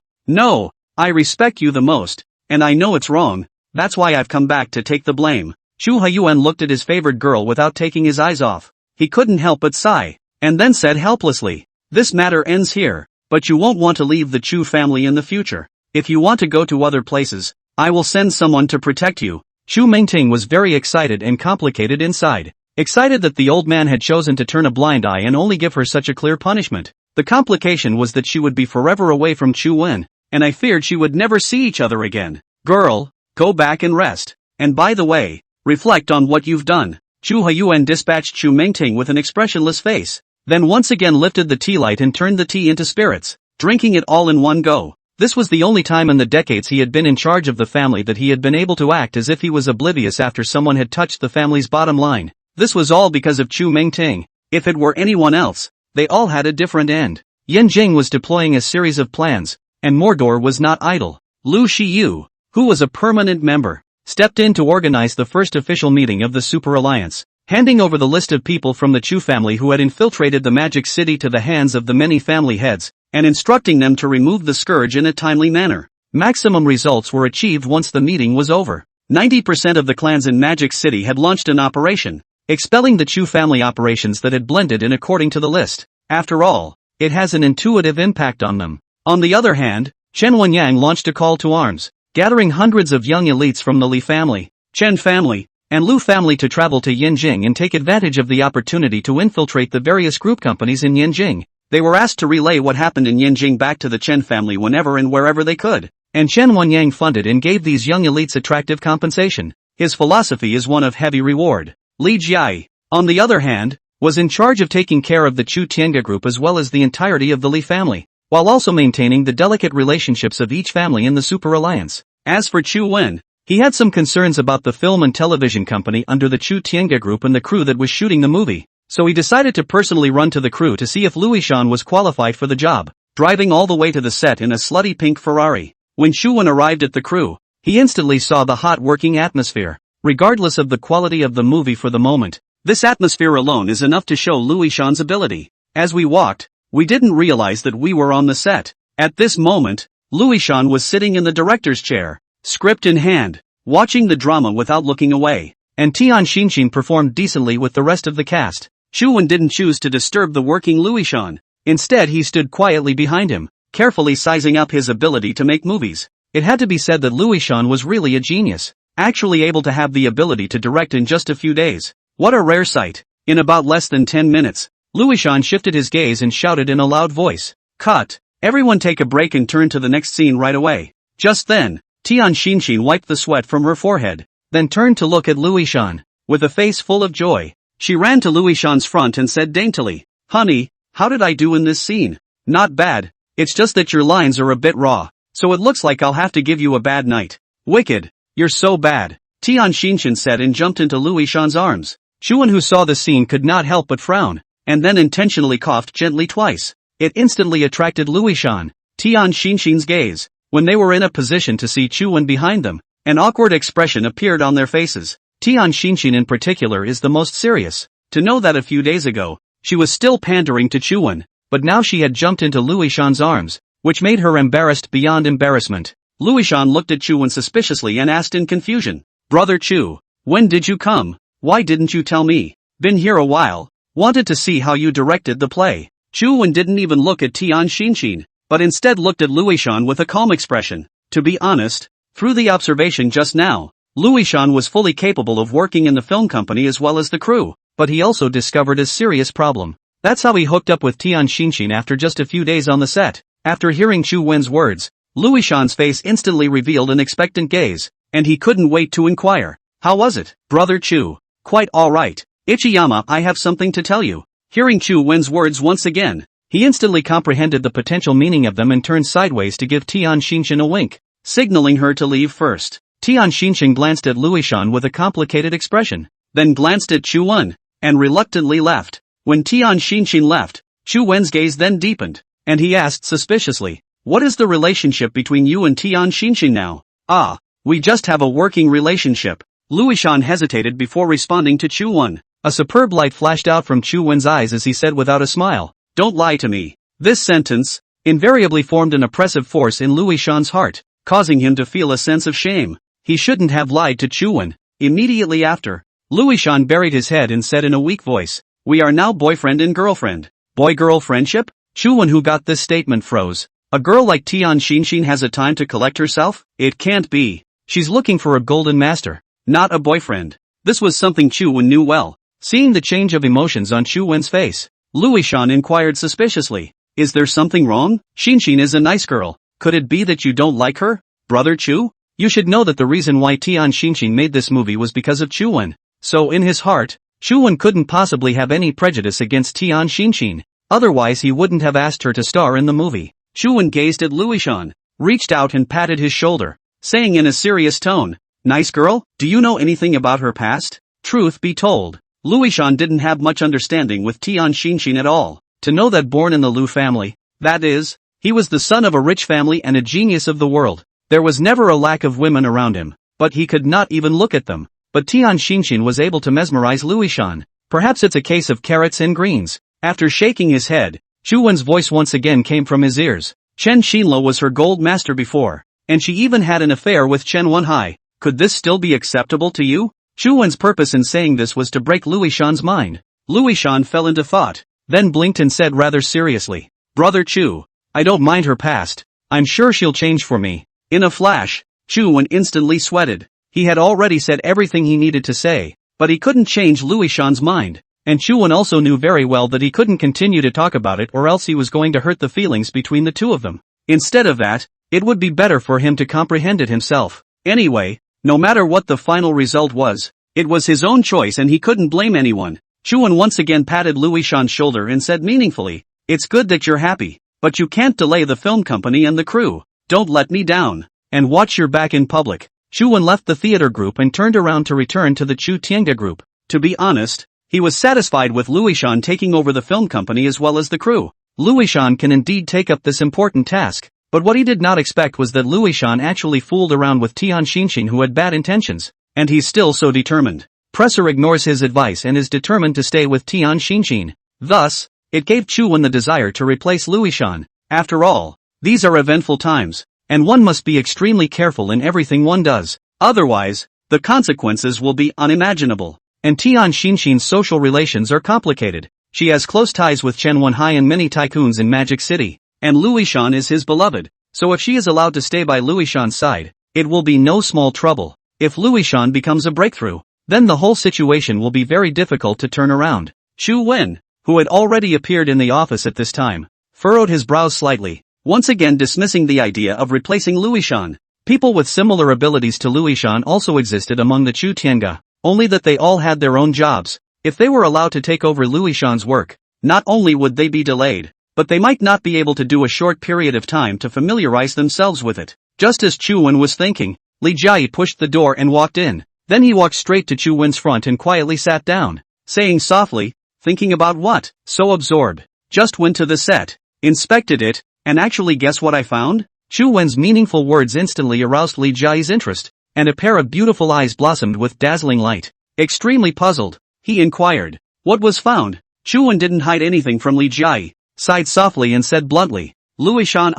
I respect you the most, and I know it's wrong. That's why I've come back to take the blame. Chu Haiyuan looked at his favored girl without taking his eyes off. He couldn't help but sigh, and then said helplessly, this matter ends here, but you won't want to leave the Chu family in the future. If you want to go to other places, I will send someone to protect you. Chu Mingting was very excited and complicated inside. Excited that the old man had chosen to turn a blind eye and only give her such a clear punishment. The complication was that she would be forever away from Chu Wen, and I feared she would never see each other again. Girl, go back and rest. And by the way, reflect on what you've done. Chu Haiyuan dispatched Chu Mingting with an expressionless face, then once again lifted the tea light and turned the tea into spirits, drinking it all in one go. This was the only time in the decades he had been in charge of the family that he had been able to act as if he was oblivious after someone had touched the family's bottom line. This was all because of Chu Mingting. If it were anyone else, they all had a different end. Yanjing was deploying a series of plans, and Mordor was not idle. Lu Shiyu, who was a permanent member, stepped in to organize the first official meeting of the Super Alliance, handing over the list of people from the Chu family who had infiltrated the Magic City to the hands of the many family heads, and instructing them to remove the scourge in a timely manner. Maximum results were achieved once the meeting was over. 90% of the clans in Magic City had launched an operation, expelling the Chu family operations that had blended in according to the list. After all, it has an intuitive impact on them. On the other hand, Chen Wenyang launched a call to arms, gathering hundreds of young elites from the Li family, Chen family, and Lu family to travel to Yanjing and take advantage of the opportunity to infiltrate the various group companies in Yanjing. They were asked to relay what happened in Yanjing back to the Chen family whenever and wherever they could, and Chen Wenyang funded and gave these young elites attractive compensation. His philosophy is one of heavy reward. Li Jiai, on the other hand, was in charge of taking care of the Chu Tiange group as well as the entirety of the Li family, while also maintaining the delicate relationships of each family in the Super Alliance. As for Chu Wen, he had some concerns about the film and television company under the Chu Tiange group and the crew that was shooting the movie, so he decided to personally run to the crew to see if Luishan was qualified for the job, driving all the way to the set in a slutty pink Ferrari. When Chu Wen arrived at the crew, he instantly saw the hot working atmosphere. Regardless of the quality of the movie for the moment, this atmosphere alone is enough to show Luishan's ability. As we walked, we didn't realize that we were on the set. At this moment, Luishan was sitting in the director's chair, script in hand, watching the drama without looking away, and Tian Xinshin performed decently with the rest of the cast. Chu Wen didn't choose to disturb the working Luishan. Instead he stood quietly behind him, carefully sizing up his ability to make movies. It had to be said that Luishan was really a genius, actually able to have the ability to direct in just a few days. What a rare sight. In about less than 10 minutes, Luishan shifted his gaze and shouted in a loud voice, "Cut! Everyone take a break and turn to the next scene right away." Just then, Tian Xinshin wiped the sweat from her forehead, then turned to look at Luishan. With a face full of joy, she ran to Luishan's front and said daintily, "Honey, how did I do in this scene?" "Not bad. It's just that your lines are a bit raw, so it looks like I'll have to give you a bad night." "Wicked. You're so bad," Tian Xinshin said and jumped into Luishan's arms. Chu Wen, who saw the scene, could not help but frown, and then intentionally coughed gently twice. It instantly attracted Luishan, Tian Xinshin's gaze. When they were in a position to see Chu Wen behind them, an awkward expression appeared on their faces. Tian Xinshin in particular is the most serious. To know that a few days ago, She was still pandering to Chuan, but now she had jumped into Louis-Shan's arms, which made her embarrassed beyond embarrassment. Louis-Shan looked at Chuan suspiciously and asked in confusion, "Brother Chu, when did you come? Why didn't you tell me? Been here a while. Wanted to see how you directed the play." Chuan didn't even look at Tian Xinshin, but instead looked at Louis-Shan with a calm expression. To be honest, through the observation just now, Louis-Shan was fully capable of working in the film company as well as the crew, but he also discovered a serious problem. That's how he hooked up with Tian Xinshin after just a few days on the set. After hearing Chu Wen's words, Louis-Shan's face instantly revealed an expectant gaze, and he couldn't wait to inquire. "How was it, Brother Chu?" "Quite alright. Ichiyama, I have something to tell you." Hearing Chu Wen's words once again, he instantly comprehended the potential meaning of them and turned sideways to give Tian Xinshin a wink, signaling her to leave first. Tian Xinshin glanced at Louis-Shan with a complicated expression, then glanced at Chu Wen, and reluctantly left. When Tian Xinshin left, Chu Wen's gaze then deepened, and he asked suspiciously, "What is the relationship between you and Tian Xinshin now?" "Ah, we just have a working relationship." Louis-Shan hesitated before responding to Chu Wen. A superb light flashed out from Chu Wen's eyes as he said without a smile, "Don't lie to me." This sentence invariably formed an oppressive force in Louis-Shan's heart, causing him to feel a sense of shame. He shouldn't have lied to Chu Wen. Immediately after, Louis-Shan buried his head and said in a weak voice, "We are now boyfriend and girlfriend." Boy-girl friendship? Chu Wen, who got this statement, froze. A girl like Tian Xinshin has a time to collect herself? It can't be. She's looking for a golden master, not a boyfriend. This was something Chu Wen knew well. Seeing the change of emotions on Chu Wen's face, Louis-Shan inquired suspiciously, "Is there something wrong? Xinshin is a nice girl. Could it be that you don't like her, Brother Chu?" You should know that the reason why Tian Xinshin made this movie was because of Chu Wen. So in his heart, Chu Wen couldn't possibly have any prejudice against Tian Xinshin. Otherwise he wouldn't have asked her to star in the movie. Chu Wen gazed at Louis-Shan, reached out and patted his shoulder, saying in a serious tone, "Nice girl, do you know anything about her past?" Truth be told, Louis-Shan didn't have much understanding with Tian Xinshin at all. To know that born in the Lu family, that is, he was the son of a rich family and a genius of the world, there was never a lack of women around him, but he could not even look at them. But Tian Xinshin was able to mesmerize Louis-Shan. Perhaps it's a case of carrots and greens. After shaking his head, Chu Wen's voice once again came from his ears. Chen Xinlo was her gold master before, and she even had an affair with Chen Wenhai. Could this still be acceptable to you? Chu Wen's purpose in saying this was to break Louis-Shan's mind. Louis-Shan fell into thought, then blinked and said rather seriously, "Brother Chu, I don't mind her past. I'm sure she'll change for me." In a flash, Chu Wen instantly sweated. He had already said everything he needed to say, but he couldn't change Louis-Shan's mind, and Chu Wen also knew very well that he couldn't continue to talk about it or else he was going to hurt the feelings between the two of them. Instead of that, it would be better for him to comprehend it himself. Anyway, no matter what the final result was, it was his own choice and he couldn't blame anyone. Chu Wen once again patted Louis-Shan's shoulder and said meaningfully, "It's good that you're happy, but you can't delay the film company and the crew. Don't let me down, and watch your back in public." Chu Wen left the theater group and turned around to return to the Chu Tiange group. To be honest, he was satisfied with Louis-Shan taking over the film company as well as the crew. Louis-Shan can indeed take up this important task, but what he did not expect was that Louis-Shan actually fooled around with Tian Xinshin, who had bad intentions, and he's still so determined. Presser ignores his advice and is determined to stay with Tian Xinshin. Thus, it gave Chu Wen the desire to replace Louis-Shan. After all, these are eventful times, and one must be extremely careful in everything one does. Otherwise, the consequences will be unimaginable. And Tian Xinshin's social relations are complicated. She has close ties with Chen Wenhai and many tycoons in Magic City, and Louis-Shan is his beloved, so if she is allowed to stay by Louis-Shan's side, it will be no small trouble. If Louis-Shan becomes a breakthrough, then the whole situation will be very difficult to turn around. Chu Wen, who had already appeared in the office at this time, furrowed his brows slightly, once again dismissing the idea of replacing Louis-Shan. People with similar abilities to Louis-Shan also existed among the Chu Tiange, only that they all had their own jobs. If they were allowed to take over Louis-Shan's work, not only would they be delayed, but they might not be able to do a short period of time to familiarize themselves with it. Just as Chu Wen was thinking, Li Jiayi pushed the door and walked in. Then he walked straight to Chu Wen's front and quietly sat down, saying softly, "Thinking about what?" "So absorbed. Just went to the set, inspected it, and actually guess what I found?" Chu Wen's meaningful words instantly aroused Li Jiayi's interest, and a pair of beautiful eyes blossomed with dazzling light. Extremely puzzled, he inquired, "What was found?" Chu Wen didn't hide anything from Li Jiayi, sighed softly and said bluntly, Luishan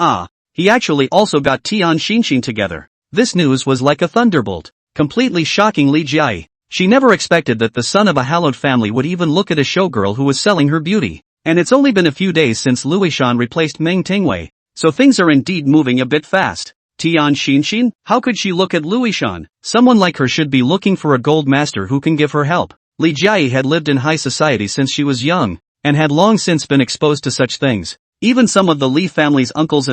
he actually also got Tian Xinxin together. This news was like a thunderbolt, completely shocking Li Jiayi. She never expected that the son of a hallowed family would even look at a showgirl who was selling her beauty. And it's only been a few days since Luishan replaced Meng Tingwei, so things are indeed moving a bit fast. Tian Xinxin? How could she look at Luishan? Someone like her should be looking for a gold master who can give her help. Li Jiayi had lived in high society since she was young, and had long since been exposed to such things. Even some of the Li family's uncles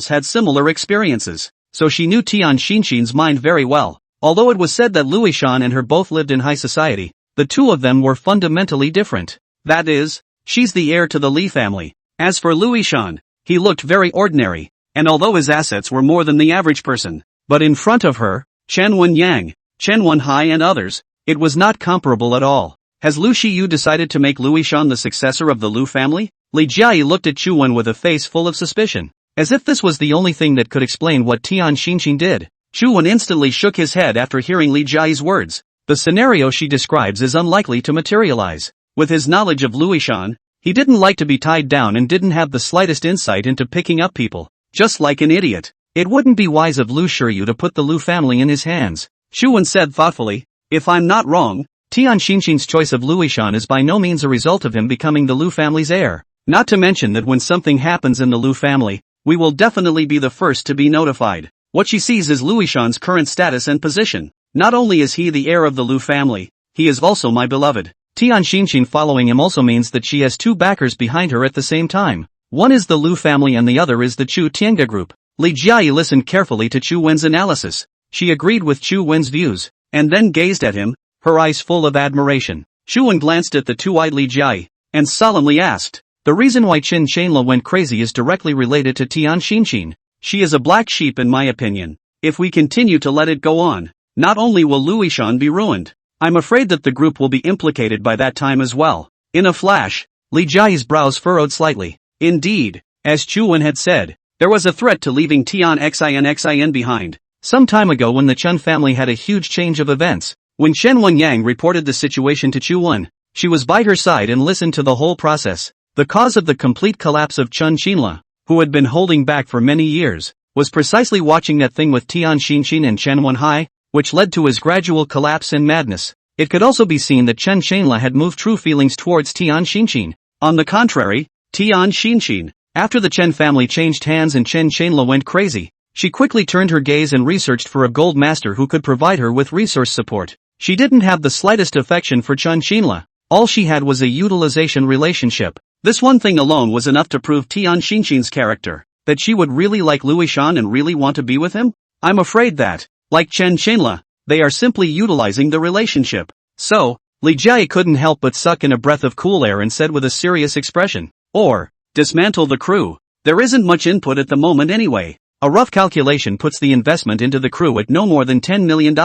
had similar experiences, so she knew Tian Xinxin's mind very well. Although it was said that Luishan and her both lived in high society, the two of them were fundamentally different. That is, she's the heir to the Li family. As for Luishan, he looked very ordinary, and although his assets were more than the average person, but in front of her, Chen Wenyang, Chen Wenhai and others, it was not comparable at all. Has Lu Shiyu decided to make Luishan the successor of the Lu family? Li Jiayi looked at Chu Wen with a face full of suspicion, as if this was the only thing that could explain what Tian Xinxin did. Chu Wen instantly shook his head after hearing Li Jiayi's words. The scenario she describes is unlikely to materialize. With his knowledge of Luishan, he didn't like to be tied down and didn't have the slightest insight into picking up people, just like an idiot. It wouldn't be wise of Lu Shiyu to put the Lu family in his hands. Chu Wen said thoughtfully, if I'm not wrong, Tian Xinxin's choice of Luishan is by no means a result of him becoming the Lu family's heir. Not to mention that when something happens in the Lu family, we will definitely be the first to be notified. What she sees is Luishan's current status and position. Not only is he the heir of the Lu family, he is also my beloved. Tian Xinxin following him also means that she has two backers behind her at the same time. One is the Lu family and the other is the Chu Tiange group. Li Jiayi listened carefully to Chu Wen's analysis. She agreed with Chu Wen's views, and then gazed at him, her eyes full of admiration. Chu Wen glanced at the two-eyed Li Jiayi, and solemnly asked, the reason why Qin Shanla went crazy is directly related to Tian Xinxin. She is a black sheep in my opinion. If we continue to let it go on, not only will Luishan be ruined, I'm afraid that the group will be implicated by that time as well. In a flash, Li Jiayi's brows furrowed slightly. Indeed, as Chu Wen had said, there was a threat to leaving Tian Xin behind. Some time ago when the Chen family had a huge change of events, when Shen Wenyang reported the situation to Chu Wen, she was by her side and listened to the whole process. The cause of the complete collapse of Chen Xinla, who had been holding back for many years, was precisely watching that thing with Tian Xinxin and Chen Wenhai, which led to his gradual collapse and madness. It could also be seen that Chen Shanla had moved true feelings towards Tian Xinxin. On the contrary, Tian Xinxin, after the Chen family changed hands and Chen Shanla went crazy, she quickly turned her gaze and researched for a gold master who could provide her with resource support. She didn't have the slightest affection for Chen Shanla. All she had was a utilization relationship. This one thing alone was enough to prove Tian Xinxin's character, that she would really like Luishan and really want to be with him. I'm afraid that, like Chen Shanla, they are simply utilizing the relationship. So, Li Jiayi couldn't help but suck in a breath of cool air and said with a serious expression, or, dismantle the crew. There isn't much input at the moment anyway. A rough calculation puts the investment into the crew at no more than $10 million.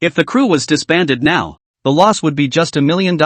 If the crew was disbanded now, the loss would be just $1 million,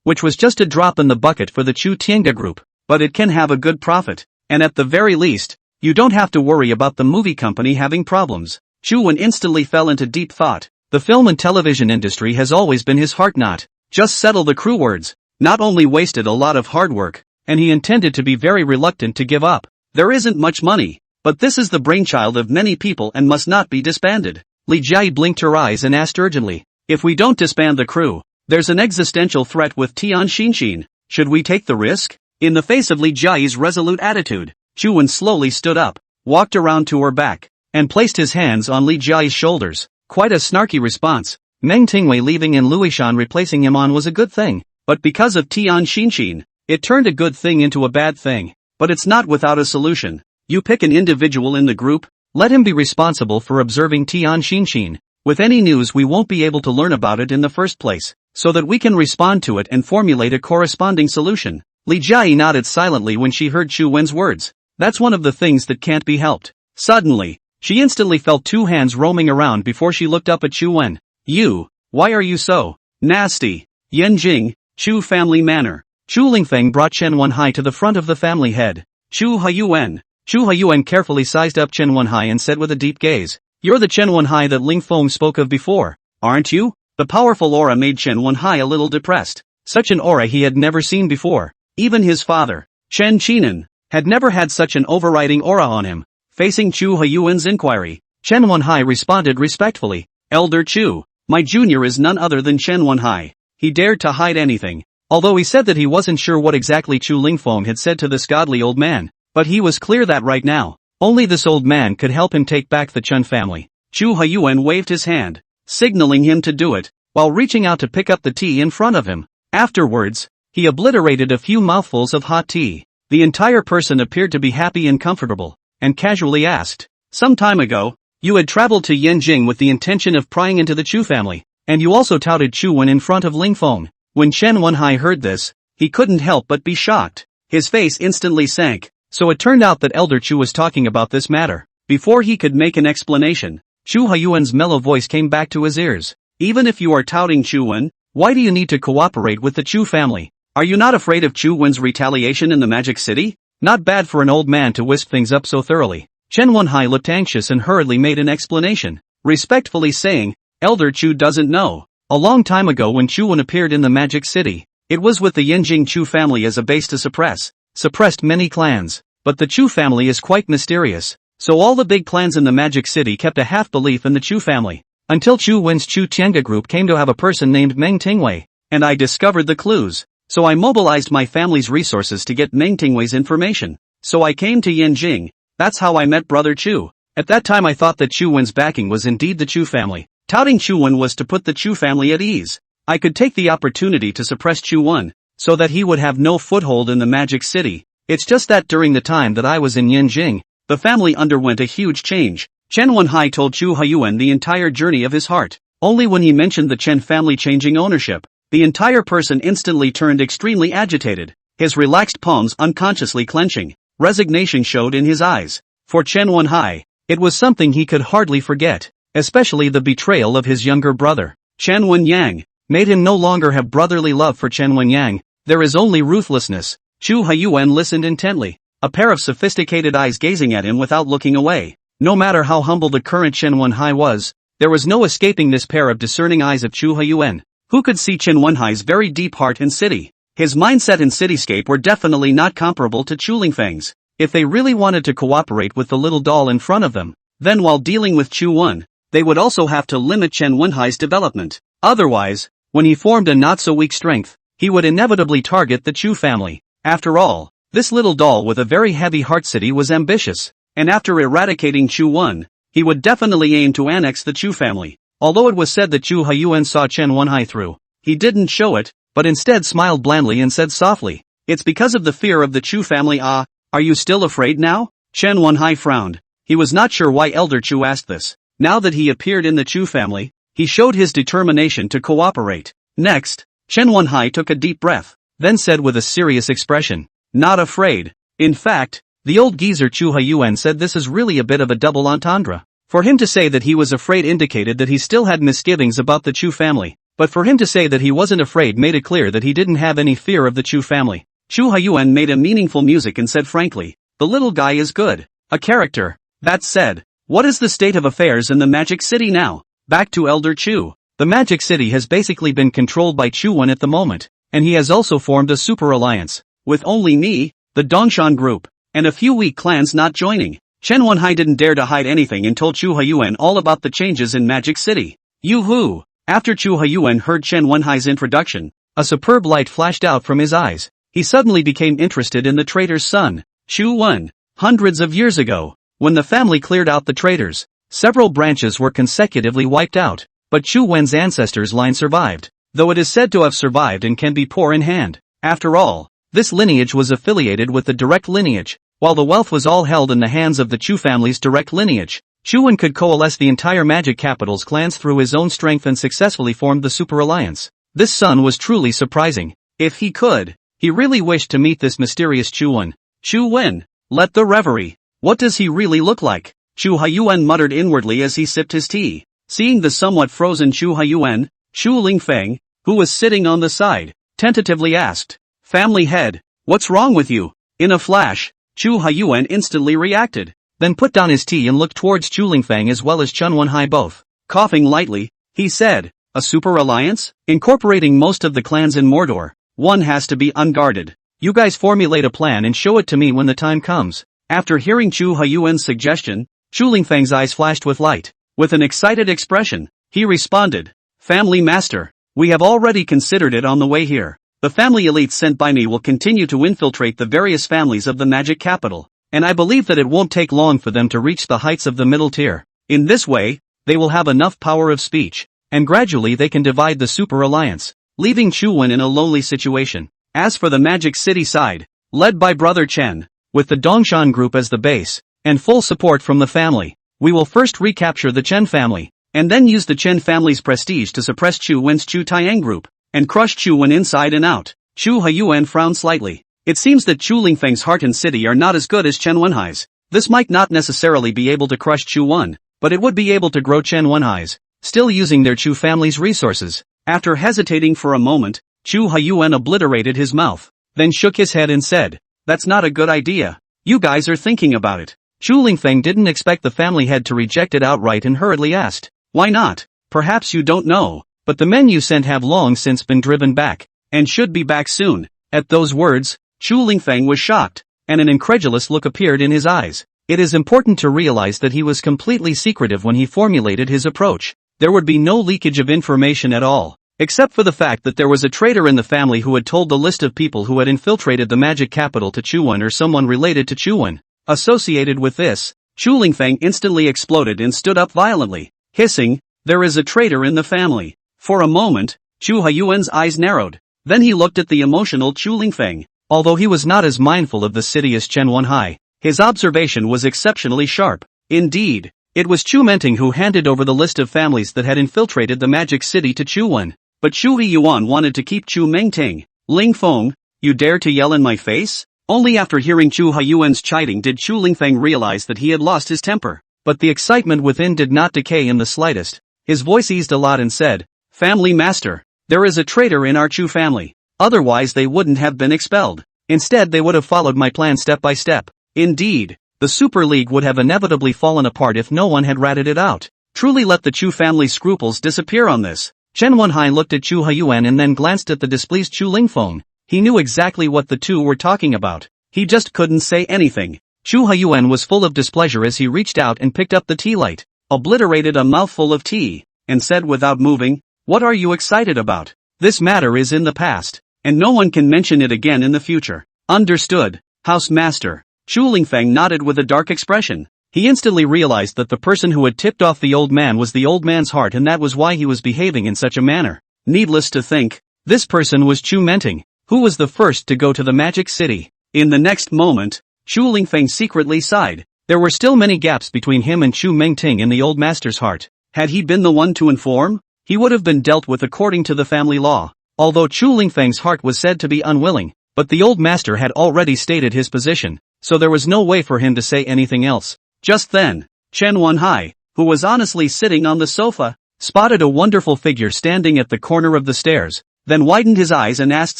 which was just a drop in the bucket for the Chu Tiange group, but it can have a good profit, and at the very least, you don't have to worry about the movie company having problems. Chu Wen instantly fell into deep thought. The film and television industry has always been his heart knot. Just settle the crew words. Not only wasted a lot of hard work, and he intended to be very reluctant to give up. There isn't much money, but this is the brainchild of many people and must not be disbanded. Li Jiayi blinked her eyes and asked urgently, if we don't disband the crew, there's an existential threat with Tian Xinxin. Should we take the risk? In the face of Li Jiayi's resolute attitude, Chu Wen slowly stood up, walked around to her back, and placed his hands on Li Jiayi's shoulders. Quite a snarky response. Meng Tingwei leaving and Luishan replacing him on was a good thing, but because of Tian Xinxin, it turned a good thing into a bad thing. But it's not without a solution. You pick an individual in the group, let him be responsible for observing Tian Xinxin. With any news we won't be able to learn about it in the first place, so that we can respond to it and formulate a corresponding solution. Li Jiayi nodded silently when she heard Chu Wen's words. That's one of the things that can't be helped. Suddenly, she instantly felt two hands roaming around before she looked up at Chu Wen. You, why are you so nasty? Yanjing, Chu family manner. Chu Lingfeng brought Chen Wenhai to the front of the family head. Chu Haiyuan. Chu Haiyuan carefully sized up Chen Wenhai and said with a deep gaze, you're the Chen Wenhai that Ling Feng spoke of before, aren't you? The powerful aura made Chen Wenhai a little depressed. Such an aura he had never seen before. Even his father, Chen Qinan, had never had such an overriding aura on him. Facing Chu Huiyuan's inquiry, Chen Wenhai responded respectfully, "Elder Chu, my junior is none other than Chen Wenhai." He dared to hide anything. Although he said that he wasn't sure what exactly Chu Lingfeng had said to this godly old man, but he was clear that right now, only this old man could help him take back the Chen family. Chu Huiyuan waved his hand, signaling him to do it, while reaching out to pick up the tea in front of him. Afterwards, he obliterated a few mouthfuls of hot tea. The entire person appeared to be happy and comfortable, and casually asked, "Some time ago, you had traveled to Yanjing with the intention of prying into the Chu family, and you also touted Chu Wen in front of Lingfeng." When Chen Wenhai heard this, he couldn't help but be shocked. His face instantly sank, so it turned out that Elder Chu was talking about this matter. Before he could make an explanation, Chu Huiyuan's mellow voice came back to his ears. "Even if you are touting Chu Wen, why do you need to cooperate with the Chu family? Are you not afraid of Chu Wen's retaliation in the Magic City?" Not bad for an old man to wisp things up so thoroughly. Chen Wenhai looked anxious and hurriedly made an explanation, respectfully saying, "Elder Chu doesn't know. A long time ago when Chu Wen appeared in the Magic City, it was with the Yanjing Chu family as a base to suppressed many clans, but the Chu family is quite mysterious, so all the big clans in the Magic City kept a half-belief in the Chu family, until Chu Wen's Chu Tiange group came to have a person named Meng Tingwei, and I discovered the clues, so I mobilized my family's resources to get Meng Tingwei's information, so I came to Yanjing. That's how I met Brother Chu. At that time I thought that Chu Wen's backing was indeed the Chu family. Touting Chu Wen was to put the Chu family at ease. I could take the opportunity to suppress Chu Wen, so that he would have no foothold in the Magic City. It's just that during the time that I was in Yanjing, the family underwent a huge change." Chen Wenhai told Chu Huiyuan the entire journey of his heart. Only when he mentioned the Chen family changing ownership, the entire person instantly turned extremely agitated, his relaxed palms unconsciously clenching. Resignation showed in his eyes. For Chen Wenhai, it was something he could hardly forget, especially the betrayal of his younger brother, Chen Wenyang, made him no longer have brotherly love for Chen Wenyang. There is only ruthlessness. Chu Huiyuan listened intently, a pair of sophisticated eyes gazing at him without looking away. No matter how humble the current Chen Wenhai was, there was no escaping this pair of discerning eyes of Chu Huiyuan, who could see Chen Wenhai's very deep heart and city. His mindset and cityscape were definitely not comparable to Chu Lingfeng's. If they really wanted to cooperate with the little doll in front of them, then while dealing with Chu Wen, they would also have to limit Chen Wenhai's development. Otherwise, when he formed a not-so-weak strength, he would inevitably target the Chu family. After all, this little doll with a very heavy heart city was ambitious, and after eradicating Chu Wen, he would definitely aim to annex the Chu family. Although it was said that Chu Huiyuan saw Chen Wenhai through, he didn't show it, but instead smiled blandly and said softly, "It's because of the fear of the Chu family. Ah, are you still afraid now?" Chen Wenhai frowned. He was not sure why Elder Chu asked this. Now that he appeared in the Chu family, he showed his determination to cooperate. Next, Chen Wenhai took a deep breath, then said with a serious expression, "Not afraid." In fact, the old geezer Chu Huiyuan said this is really a bit of a double entendre. For him to say that he was afraid indicated that he still had misgivings about the Chu family, but for him to say that he wasn't afraid made it clear that he didn't have any fear of the Chu family. Chu Huiyuan made a meaningful music and said frankly, "The little guy is good. A character." That said, what is the state of affairs in the Magic City now? Back to Elder Chu. The Magic City has basically been controlled by Chu Wen at the moment, and he has also formed a super alliance, with only me, the Dongshan group, and a few weak clans not joining. Chen Wenhai didn't dare to hide anything and told Chu Huiyuan all about the changes in Magic City. Yoo-hoo! After Chu Huiyuan heard Chen Wenhai's introduction, a superb light flashed out from his eyes. He suddenly became interested in the traitor's son, Chu Wen. Hundreds of years ago, when the family cleared out the traitors, several branches were consecutively wiped out, but Chu Wen's ancestors' line survived, though it is said to have survived and can be poor in hand. After all, this lineage was affiliated with the direct lineage, while the wealth was all held in the hands of the Chu family's direct lineage. Chu Wen could coalesce the entire magic capital's clans through his own strength and successfully formed the super alliance. This son was truly surprising. If he could, he really wished to meet this mysterious Chu Wen. Chu Wen, let the reverie. What does he really look like? Chu Huiyuan muttered inwardly as he sipped his tea. Seeing the somewhat frozen Chu Huiyuan, Chu Lingfeng, who was sitting on the side, tentatively asked, "Family head, what's wrong with you?" In a flash, Chu Huiyuan instantly reacted, then put down his tea and looked towards Chu Lingfeng as well as Chen Wenhai both. Coughing lightly, he said, "A super alliance? Incorporating most of the clans in Mordor, one has to be unguarded. You guys formulate a plan and show it to me when the time comes. After hearing Chu Huyuan's suggestion, Chu Lingfeng's eyes flashed with light. With an excited expression, he responded, "Family Master, we have already considered it on the way here. The family elites sent by me will continue to infiltrate the various families of the magic capital, and I believe that it won't take long for them to reach the heights of the middle tier. In this way, they will have enough power of speech, and gradually they can divide the Super Alliance, leaving Chu Wen in a lonely situation. As for the Magic City side, led by Brother Chen, with the Dongshan group as the base, and full support from the family, we will first recapture the Chen family, and then use the Chen family's prestige to suppress Chu Wen's Chu Taiyang group, and crush Chu Wen inside and out." Chu Huyuan frowned slightly. It seems that Chu Lingfeng's heart and city are not as good as Chen Wenhai's. This might not necessarily be able to crush Chu Wen, but it would be able to grow Chen Wenhai's, still using their Chu family's resources. After hesitating for a moment, Chu Huyuan obliterated his mouth, then shook his head and said, "That's not a good idea. You guys are thinking about it." Chu Lingfeng didn't expect the family head to reject it outright and hurriedly asked, "Why not? Perhaps you don't know, but the men you sent have long since been driven back, and should be back soon." At those words, Chu Lingfeng was shocked, and an incredulous look appeared in his eyes. It is important to realize that he was completely secretive when he formulated his approach. There would be no leakage of information at all, except for the fact that there was a traitor in the family who had told the list of people who had infiltrated the magic capital to Chu Wen or someone related to Chu Wen. Associated with this, Chu Lingfeng instantly exploded and stood up violently, hissing, "There is a traitor in the family." For a moment, Chu Huyuan's eyes narrowed. Then he looked at the emotional Chu Lingfeng. Although he was not as mindful of the city as Chen Wenhai, his observation was exceptionally sharp. Indeed, it was Chu Menting who handed over the list of families that had infiltrated the magic city to Chu Wen. But Chu Huyuan wanted to keep Chu Mengting. "Ling Feng, you dare to yell in my face?" Only after hearing Chu Huyuan's chiding did Chu Lingfeng realize that he had lost his temper. But the excitement within did not decay in the slightest. His voice eased a lot and said, "Family Master, there is a traitor in our Chu family. Otherwise they wouldn't have been expelled. Instead they would have followed my plan step by step. Indeed, the Super League would have inevitably fallen apart if no one had ratted it out. Truly let the Chu family's scruples disappear on this." Chen Wenhai looked at Chu Huyuan and then glanced at the displeased Chu Lingfeng. He knew exactly what the two were talking about. He just couldn't say anything. Chu Huyuan was full of displeasure as he reached out and picked up the tea light, obliterated a mouthful of tea, and said without moving, "What are you excited about? This matter is in the past, and no one can mention it again in the future." "Understood, House Master." Chu Lingfeng nodded with a dark expression. He instantly realized that the person who had tipped off the old man was the old man's heart, and that was why he was behaving in such a manner. Needless to think, this person was Chu Menting, who was the first to go to the Magic City. In the next moment, Chu Lingfeng secretly sighed. There were still many gaps between him and Chu Mengting in the old master's heart. Had he been the one to inform, he would have been dealt with according to the family law. Although Chu Lingfeng's heart was said to be unwilling, but the old master had already stated his position, so there was no way for him to say anything else. Just then, Chen Wenhai, who was honestly sitting on the sofa, spotted a wonderful figure standing at the corner of the stairs, then widened his eyes and asked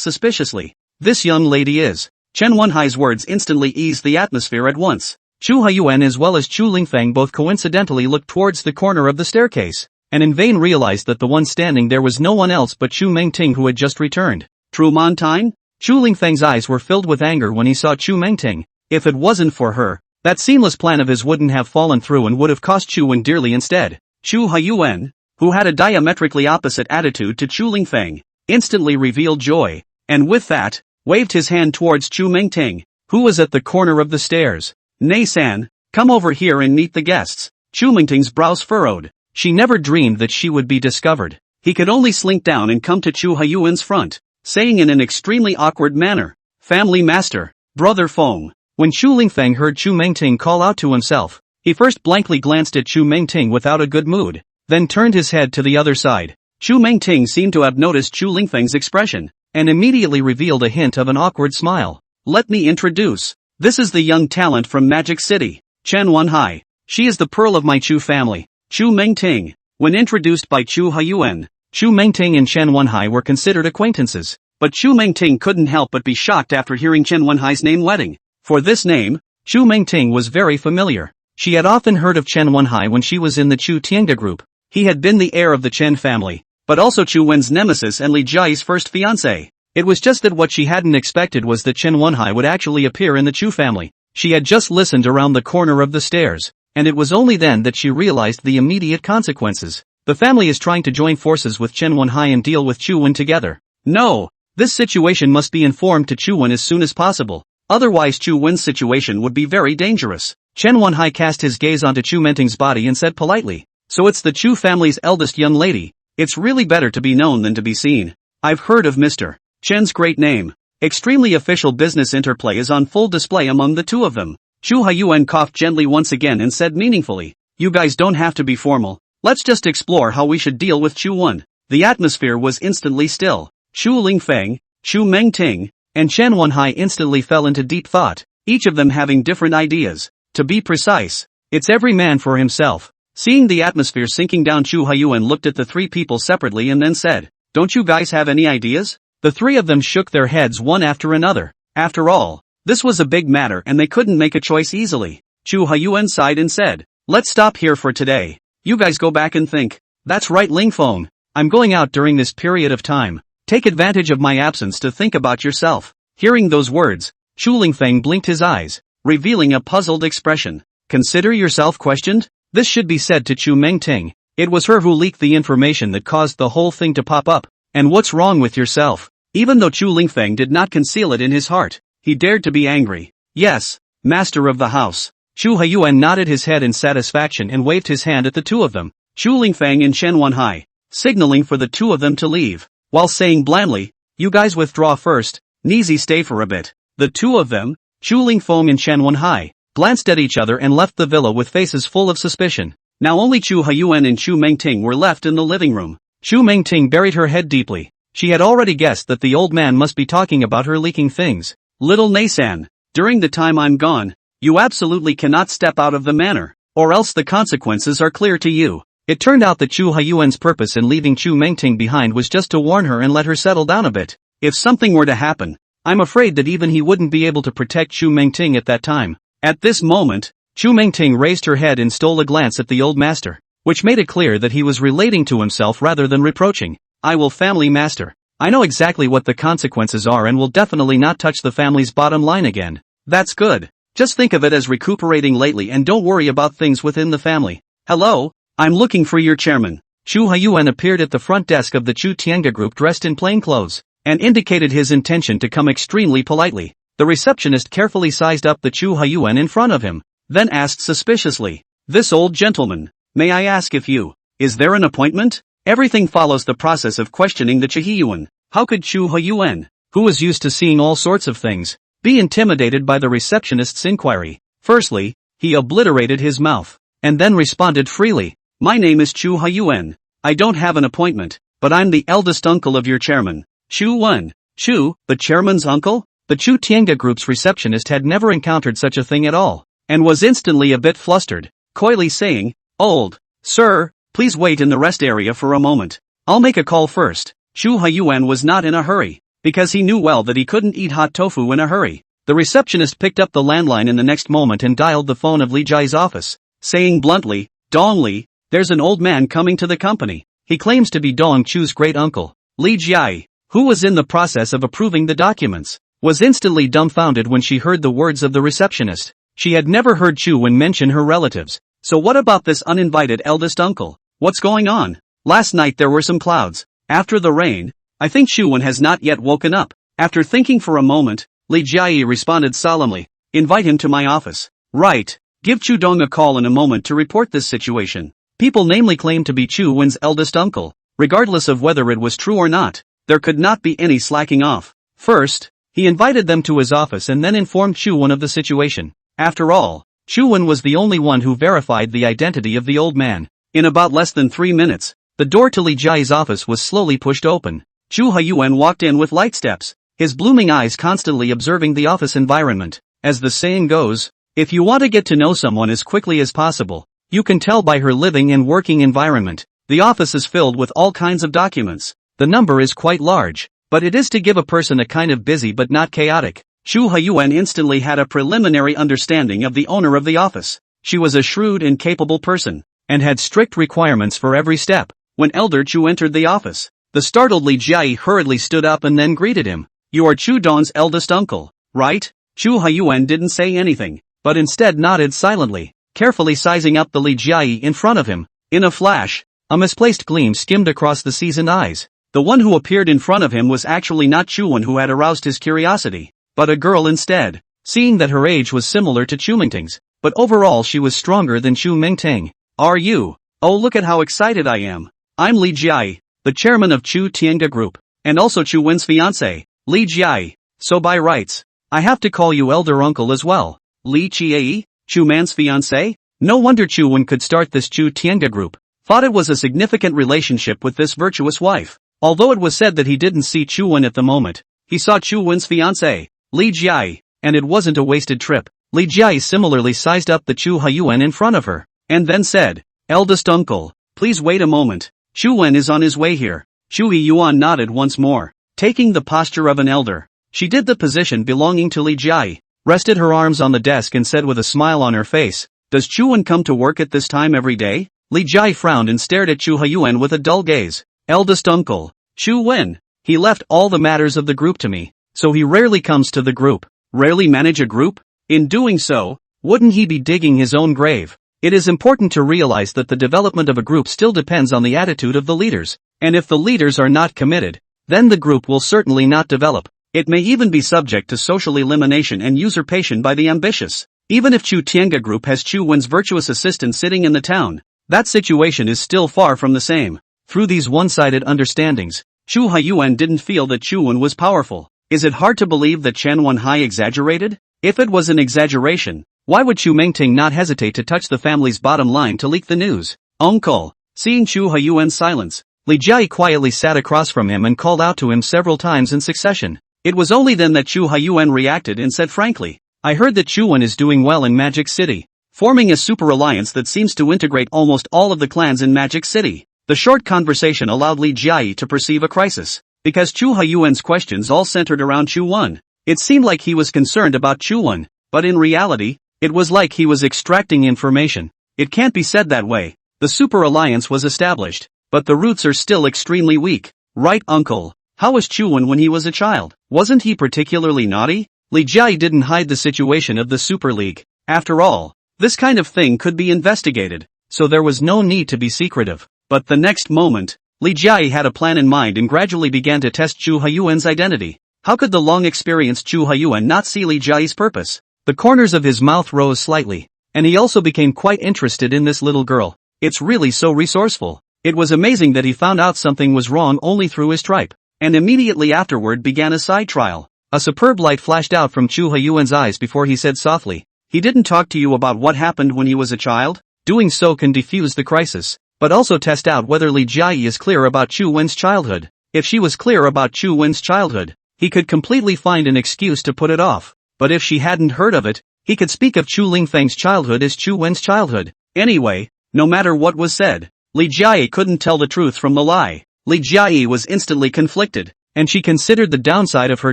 suspiciously, "This young lady is?" Chen Wenhai's words instantly eased the atmosphere at once. Chu Huyuan as well as Chu Lingfeng both coincidentally looked towards the corner of the staircase, and in vain realized that the one standing there was no one else but Chu Mengting who had just returned. True Montine? Chu Lingfeng's eyes were filled with anger when he saw Chu Mengting. If it wasn't for her, that seamless plan of his wouldn't have fallen through and would have cost Chu Wen dearly instead. Chu Huyuan, who had a diametrically opposite attitude to Chu Lingfeng, instantly revealed joy, and with that, waved his hand towards Chu Mengting, who was at the corner of the stairs. "Nei-san, come over here and meet the guests." Chu Mengting's brows furrowed. She never dreamed that she would be discovered. He could only slink down and come to Chu Huyuan's front, saying in an extremely awkward manner, "Family Master, Brother Feng." When Chu Lingfeng heard Chu Mengting call out to himself, he first blankly glanced at Chu Mengting without a good mood, then turned his head to the other side. Chu Mengting seemed to have noticed Chu Lingfeng's expression, and immediately revealed a hint of an awkward smile. "Let me introduce. This is the young talent from Magic City, Chen Wenhai. She is the pearl of my Chu family, Chu Mengting." When introduced by Chu Huyuan, Chu Mengting and Chen Wenhai were considered acquaintances, but Chu Mengting couldn't help but be shocked after hearing Chen Wenhai's name wedding. For this name, Chu Mengting was very familiar. She had often heard of Chen Wenhai when she was in the Chu Tiange group. He had been the heir of the Chen family, but also Chu Wen's nemesis and Li Jiayi's first fiancé. It was just that what she hadn't expected was that Chen Wenhai would actually appear in the Chu family. She had just listened around the corner of the stairs, and it was only then that she realized the immediate consequences. The family is trying to join forces with Chen Wenhai and deal with Chu Wen together. No! This situation must be informed to Chu Wen as soon as possible. Otherwise Chu Wen's situation would be very dangerous. Chen Wenhai cast his gaze onto Chu Menting's body and said politely, "So it's the Chu family's eldest young lady. It's really better to be known than to be seen. I've heard of Mr. Chen's great name." Extremely official business interplay is on full display among the two of them. Chu Haiyuan coughed gently once again and said meaningfully, "You guys don't have to be formal. Let's just explore how we should deal with Chu Wen." The atmosphere was instantly still. Chu Lingfeng, Chu Mengting, and Chen Wenhai instantly fell into deep thought, each of them having different ideas. To be precise, it's every man for himself. Seeing the atmosphere sinking down, Chu Haiyuan looked at the three people separately and then said, "Don't you guys have any ideas?" The three of them shook their heads one after another. After all, this was a big matter and they couldn't make a choice easily. Chu Haiyuan sighed and said, "Let's stop here for today. You guys go back and think." "That's right, Lingfeng. I'm going out during this period of time. Take advantage of my absence to think about yourself." Hearing those words, Chu Lingfeng blinked his eyes, revealing a puzzled expression. "Consider yourself questioned?" This should be said to Chu Mengting. It was her who leaked the information that caused the whole thing to pop up. "And what's wrong with yourself?" Even though Chu Lingfeng did not conceal it in his heart, he dared to be angry. "Yes, master of the house." Chu Haiyuan nodded his head in satisfaction and waved his hand at the two of them, Chu Lingfeng and Chen Wenhai, signaling for the two of them to leave, while saying blandly, "You guys withdraw first, Nizi stay for a bit." The two of them, Chu Lingfeng and Chen Wenhai, glanced at each other and left the villa with faces full of suspicion. Now only Chu Haiyuan and Chu Mengting were left in the living room. Chu Mengting buried her head deeply. She had already guessed that the old man must be talking about her leaking things. "Little Neisan, during the time I'm gone, you absolutely cannot step out of the manor, or else the consequences are clear to you." It turned out that Chu Haiyuan's purpose in leaving Chu Mengting behind was just to warn her and let her settle down a bit. If something were to happen, I'm afraid that even he wouldn't be able to protect Chu Mengting at that time. At this moment, Chu Mengting raised her head and stole a glance at the old master, which made it clear that he was relating to himself rather than reproaching. "I will, family master. I know exactly what the consequences are and will definitely not touch the family's bottom line again." "That's good. Just think of it as recuperating lately and don't worry about things within the family." "Hello, I'm looking for your chairman." Chu Haiyuan appeared at the front desk of the Chu Tianga group dressed in plain clothes, and indicated his intention to come extremely politely. The receptionist carefully sized up the Chu Haiyuan in front of him, then asked suspiciously, "This old gentleman, may I ask if you, is there an appointment?" Everything follows the process of questioning the Chihiyuan. How could Chu Haiyuan, who was used to seeing all sorts of things, be intimidated by the receptionist's inquiry? Firstly, he obliterated his mouth, and then responded freely, "My name is Chu Haiyuan. I don't have an appointment, but I'm the eldest uncle of your chairman, Chu Wen." Chu, the chairman's uncle? The Chu Tianga group's receptionist had never encountered such a thing at all, and was instantly a bit flustered, coyly saying, "Old sir, please wait in the rest area for a moment. I'll make a call first." Chu Haiyuan was not in a hurry, because he knew well that he couldn't eat hot tofu in a hurry. The receptionist picked up the landline in the next moment and dialed the phone of Li Jiai's office, saying bluntly, "Dong Li, there's an old man coming to the company. He claims to be Dong Chu's great uncle." Li Jiai, who was in the process of approving the documents, was instantly dumbfounded when she heard the words of the receptionist. She had never heard Chu Wen mention her relatives. So what about this uninvited eldest uncle? What's going on? Last night there were some clouds. After the rain, I think Chu Wen has not yet woken up. After thinking for a moment, Li Jiai responded solemnly, "Invite him to my office." "Right. Give Chu Dong a call in a moment to report this situation." People namely claimed to be Chu Wen's eldest uncle. Regardless of whether it was true or not, there could not be any slacking off. First, he invited them to his office and then informed Chu Wen of the situation. After all, Chu Wen was the only one who verified the identity of the old man. In about less than 3 minutes, the door to Li Jiai's office was slowly pushed open. Chu Haiyuan walked in with light steps, his blooming eyes constantly observing the office environment. As the saying goes, if you want to get to know someone as quickly as possible, you can tell by her living and working environment. The office is filled with all kinds of documents. The number is quite large, but it is to give a person a kind of busy but not chaotic. Chu Haiyuan instantly had a preliminary understanding of the owner of the office. She was a shrewd and capable person, and had strict requirements for every step. When Elder Chu entered the office, The startled Li Jiayi hurriedly stood up and then greeted him. "You are Chu Don's eldest uncle, right?" Chu Haiyuan didn't say anything, but instead nodded silently, carefully sizing up the Li Jiayi in front of him. In a flash, a misplaced gleam skimmed across the seasoned eyes. The one who appeared in front of him was actually not Chuan, who had aroused his curiosity, but a girl instead. Seeing that her age was similar to Chu Mingting's, but overall she was stronger than Chu Mingting. "Are you? Oh, look at how excited I am. I'm Li Jiayi, the chairman of Chu Tiange Group, and also Chu Wen's fiancé, Li Jiayi. So by rights, I have to call you elder uncle as well. Li Jiayi, Chu Man's fiancé?" No wonder Chu Wen could start this Chu Tiange Group. Thought it was a significant relationship with this virtuous wife. Although it was said that he didn't see Chu Wen at the moment, he saw Chu Wen's fiancé, Li Jiayi, and it wasn't a wasted trip. Li Jiayi similarly sized up the Chu Haiyuan in front of her, and then said, "Eldest uncle, please wait a moment. Chu Wen is on his way here." Chu Haiyuan nodded once more, taking the posture of an elder. She did the position belonging to Li Jiayi, rested her arms on the desk and said with a smile on her face, "Does Chu Wen come to work at this time every day?" Li Jiayi frowned and stared at Chu Haiyuan with a dull gaze. "Eldest uncle, Chu Wen. He left all the matters of the group to me, so he rarely comes to the group." Rarely manage a group? In doing so, wouldn't he be digging his own grave? It is important to realize that the development of a group still depends on the attitude of the leaders, and if the leaders are not committed, then the group will certainly not develop. It may even be subject to social elimination and usurpation by the ambitious. Even if Chu Tiange Group has Chu Wen's virtuous assistant sitting in the town, that situation is still far from the same. Through these one-sided understandings, Chu Haiyuan didn't feel that Chu Wen was powerful. Is it hard to believe that Chen Wenhai exaggerated? If it was an exaggeration, why would Chu Mingting not hesitate to touch the family's bottom line to leak the news? "Uncle." Seeing Chu Haiyuan's silence, Li Jiayi quietly sat across from him and called out to him several times in succession. It was only then that Chu Haiyuan reacted and said frankly, "I heard that Chu Wen is doing well in Magic City, forming a super alliance that seems to integrate almost all of the clans in Magic City." The short conversation allowed Li Jiayi to perceive a crisis, because Chu Haiyuan's questions all centered around Chu Wen. It seemed like he was concerned about Chu Wen, but in reality, it was like he was extracting information. It can't be said that way. The super alliance was established, but the roots are still extremely weak. "Right, uncle. How was Chu Wen when he was a child? Wasn't he particularly naughty?" Li Jiayi didn't hide the situation of the Super League. After all, this kind of thing could be investigated, so there was no need to be secretive. But the next moment, Li Jiayi had a plan in mind and gradually began to test Chu Haiyuan's identity. How could the long-experienced Chu Haiyuan not see Li Jiayi's purpose? The corners of his mouth rose slightly, and he also became quite interested in this little girl. It's really so resourceful. It was amazing that he found out something was wrong only through his tripe, and immediately afterward began a side trial. A superb light flashed out from Chu Haiyuan's eyes before he said softly, "He didn't talk to you about what happened when he was a child?" Doing so can defuse the crisis, but also test out whether Li Jiayi is clear about Chu Wen's childhood. If she was clear about Chu Wen's childhood, he could completely find an excuse to put it off. But if she hadn't heard of it, he could speak of Chu Lingfeng's childhood as Chu Wen's childhood. Anyway, no matter what was said, Li Jiayi couldn't tell the truth from the lie. Li Jiayi was instantly conflicted, and she considered the downside of her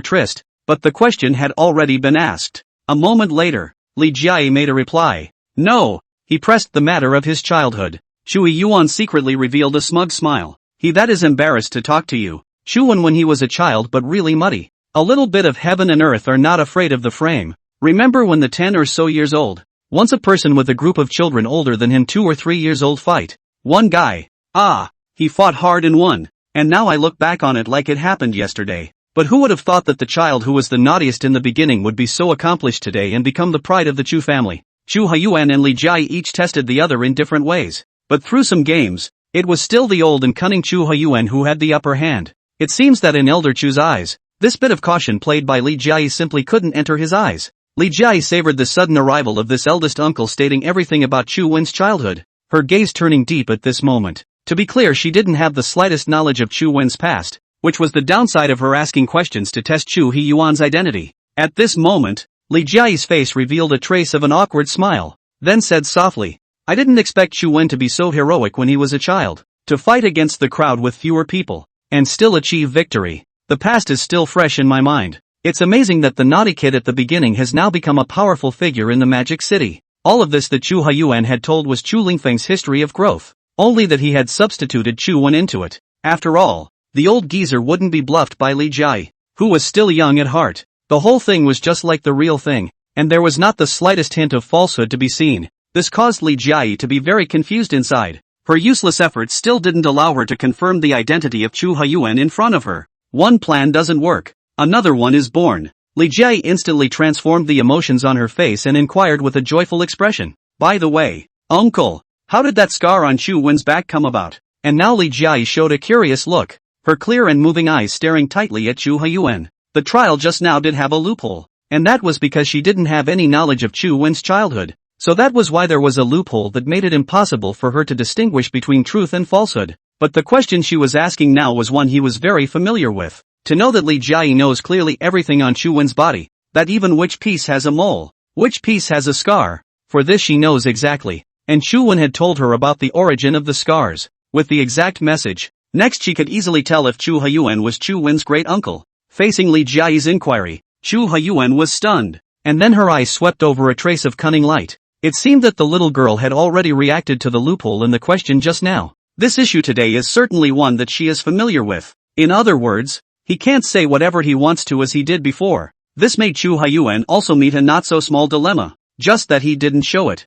tryst, but the question had already been asked. A moment later, Li Jiayi made a reply. "No." He pressed the matter of his childhood. Chu Yuan secretly revealed a smug smile. "He that is embarrassed to talk to you. Chu Wen when he was a child but really muddy. A little bit of heaven and earth are not afraid of the frame. Remember when the 10 or so years old, once a person with a group of children older than him 2 or 3 years old fight. One guy. He fought hard and won, and now I look back on it like it happened yesterday. But who would have thought that the child who was the naughtiest in the beginning would be so accomplished today and become the pride of the Chu family?" Chu Haiyuan and Li Jiayi each tested the other in different ways. But through some games, it was still the old and cunning Chu Haiyuan who had the upper hand. It seems that in Elder Chu's eyes, this bit of caution played by Li Jiayi simply couldn't enter his eyes. Li Jiayi savored the sudden arrival of this eldest uncle stating everything about Chu Wen's childhood, her gaze turning deep at this moment. To be clear, she didn't have the slightest knowledge of Chu Wen's past, which was the downside of her asking questions to test Chu Haiyuan's identity. At this moment, Li Jiayi's face revealed a trace of an awkward smile, then said softly, "I didn't expect Chu Wen to be so heroic when he was a child, to fight against the crowd with fewer people, and still achieve victory. The past is still fresh in my mind. It's amazing that the naughty kid at the beginning has now become a powerful figure in the Magic City." All of this that Chu Haiyuan had told was Chu Lingfeng's history of growth, only that he had substituted Chu Wen into it. After all, the old geezer wouldn't be bluffed by Li Jia, who was still young at heart. The whole thing was just like the real thing, and there was not the slightest hint of falsehood to be seen. This caused Li Jia to be very confused inside. Her useless efforts still didn't allow her to confirm the identity of Chu Haiyuan in front of her. One plan doesn't work, another one is born. Li Jia instantly transformed the emotions on her face and inquired with a joyful expression. By the way, uncle, how did that scar on Chu Wen's back come about? And now Li Jia showed a curious look, her clear and moving eyes staring tightly at Chu Haiyuan. The trial just now did have a loophole, and that was because she didn't have any knowledge of Chu Wen's childhood. So that was why there was a loophole that made it impossible for her to distinguish between truth and falsehood. But the question she was asking now was one he was very familiar with. To know that Li Jia knows clearly everything on Chu Wen's body, that even which piece has a mole, which piece has a scar, for this she knows exactly. And Chu Wen had told her about the origin of the scars, with the exact message. Next she could easily tell if Chu Haiyuan was Chu Wen's great uncle. Facing Li Jia's inquiry, Chu Haiyuan was stunned, and then her eyes swept over a trace of cunning light. It seemed that the little girl had already reacted to the loophole in the question just now. This issue today is certainly one that she is familiar with. In other words, he can't say whatever he wants to as he did before. This made Chu Haiyuan also meet a not-so-small dilemma, just that he didn't show it.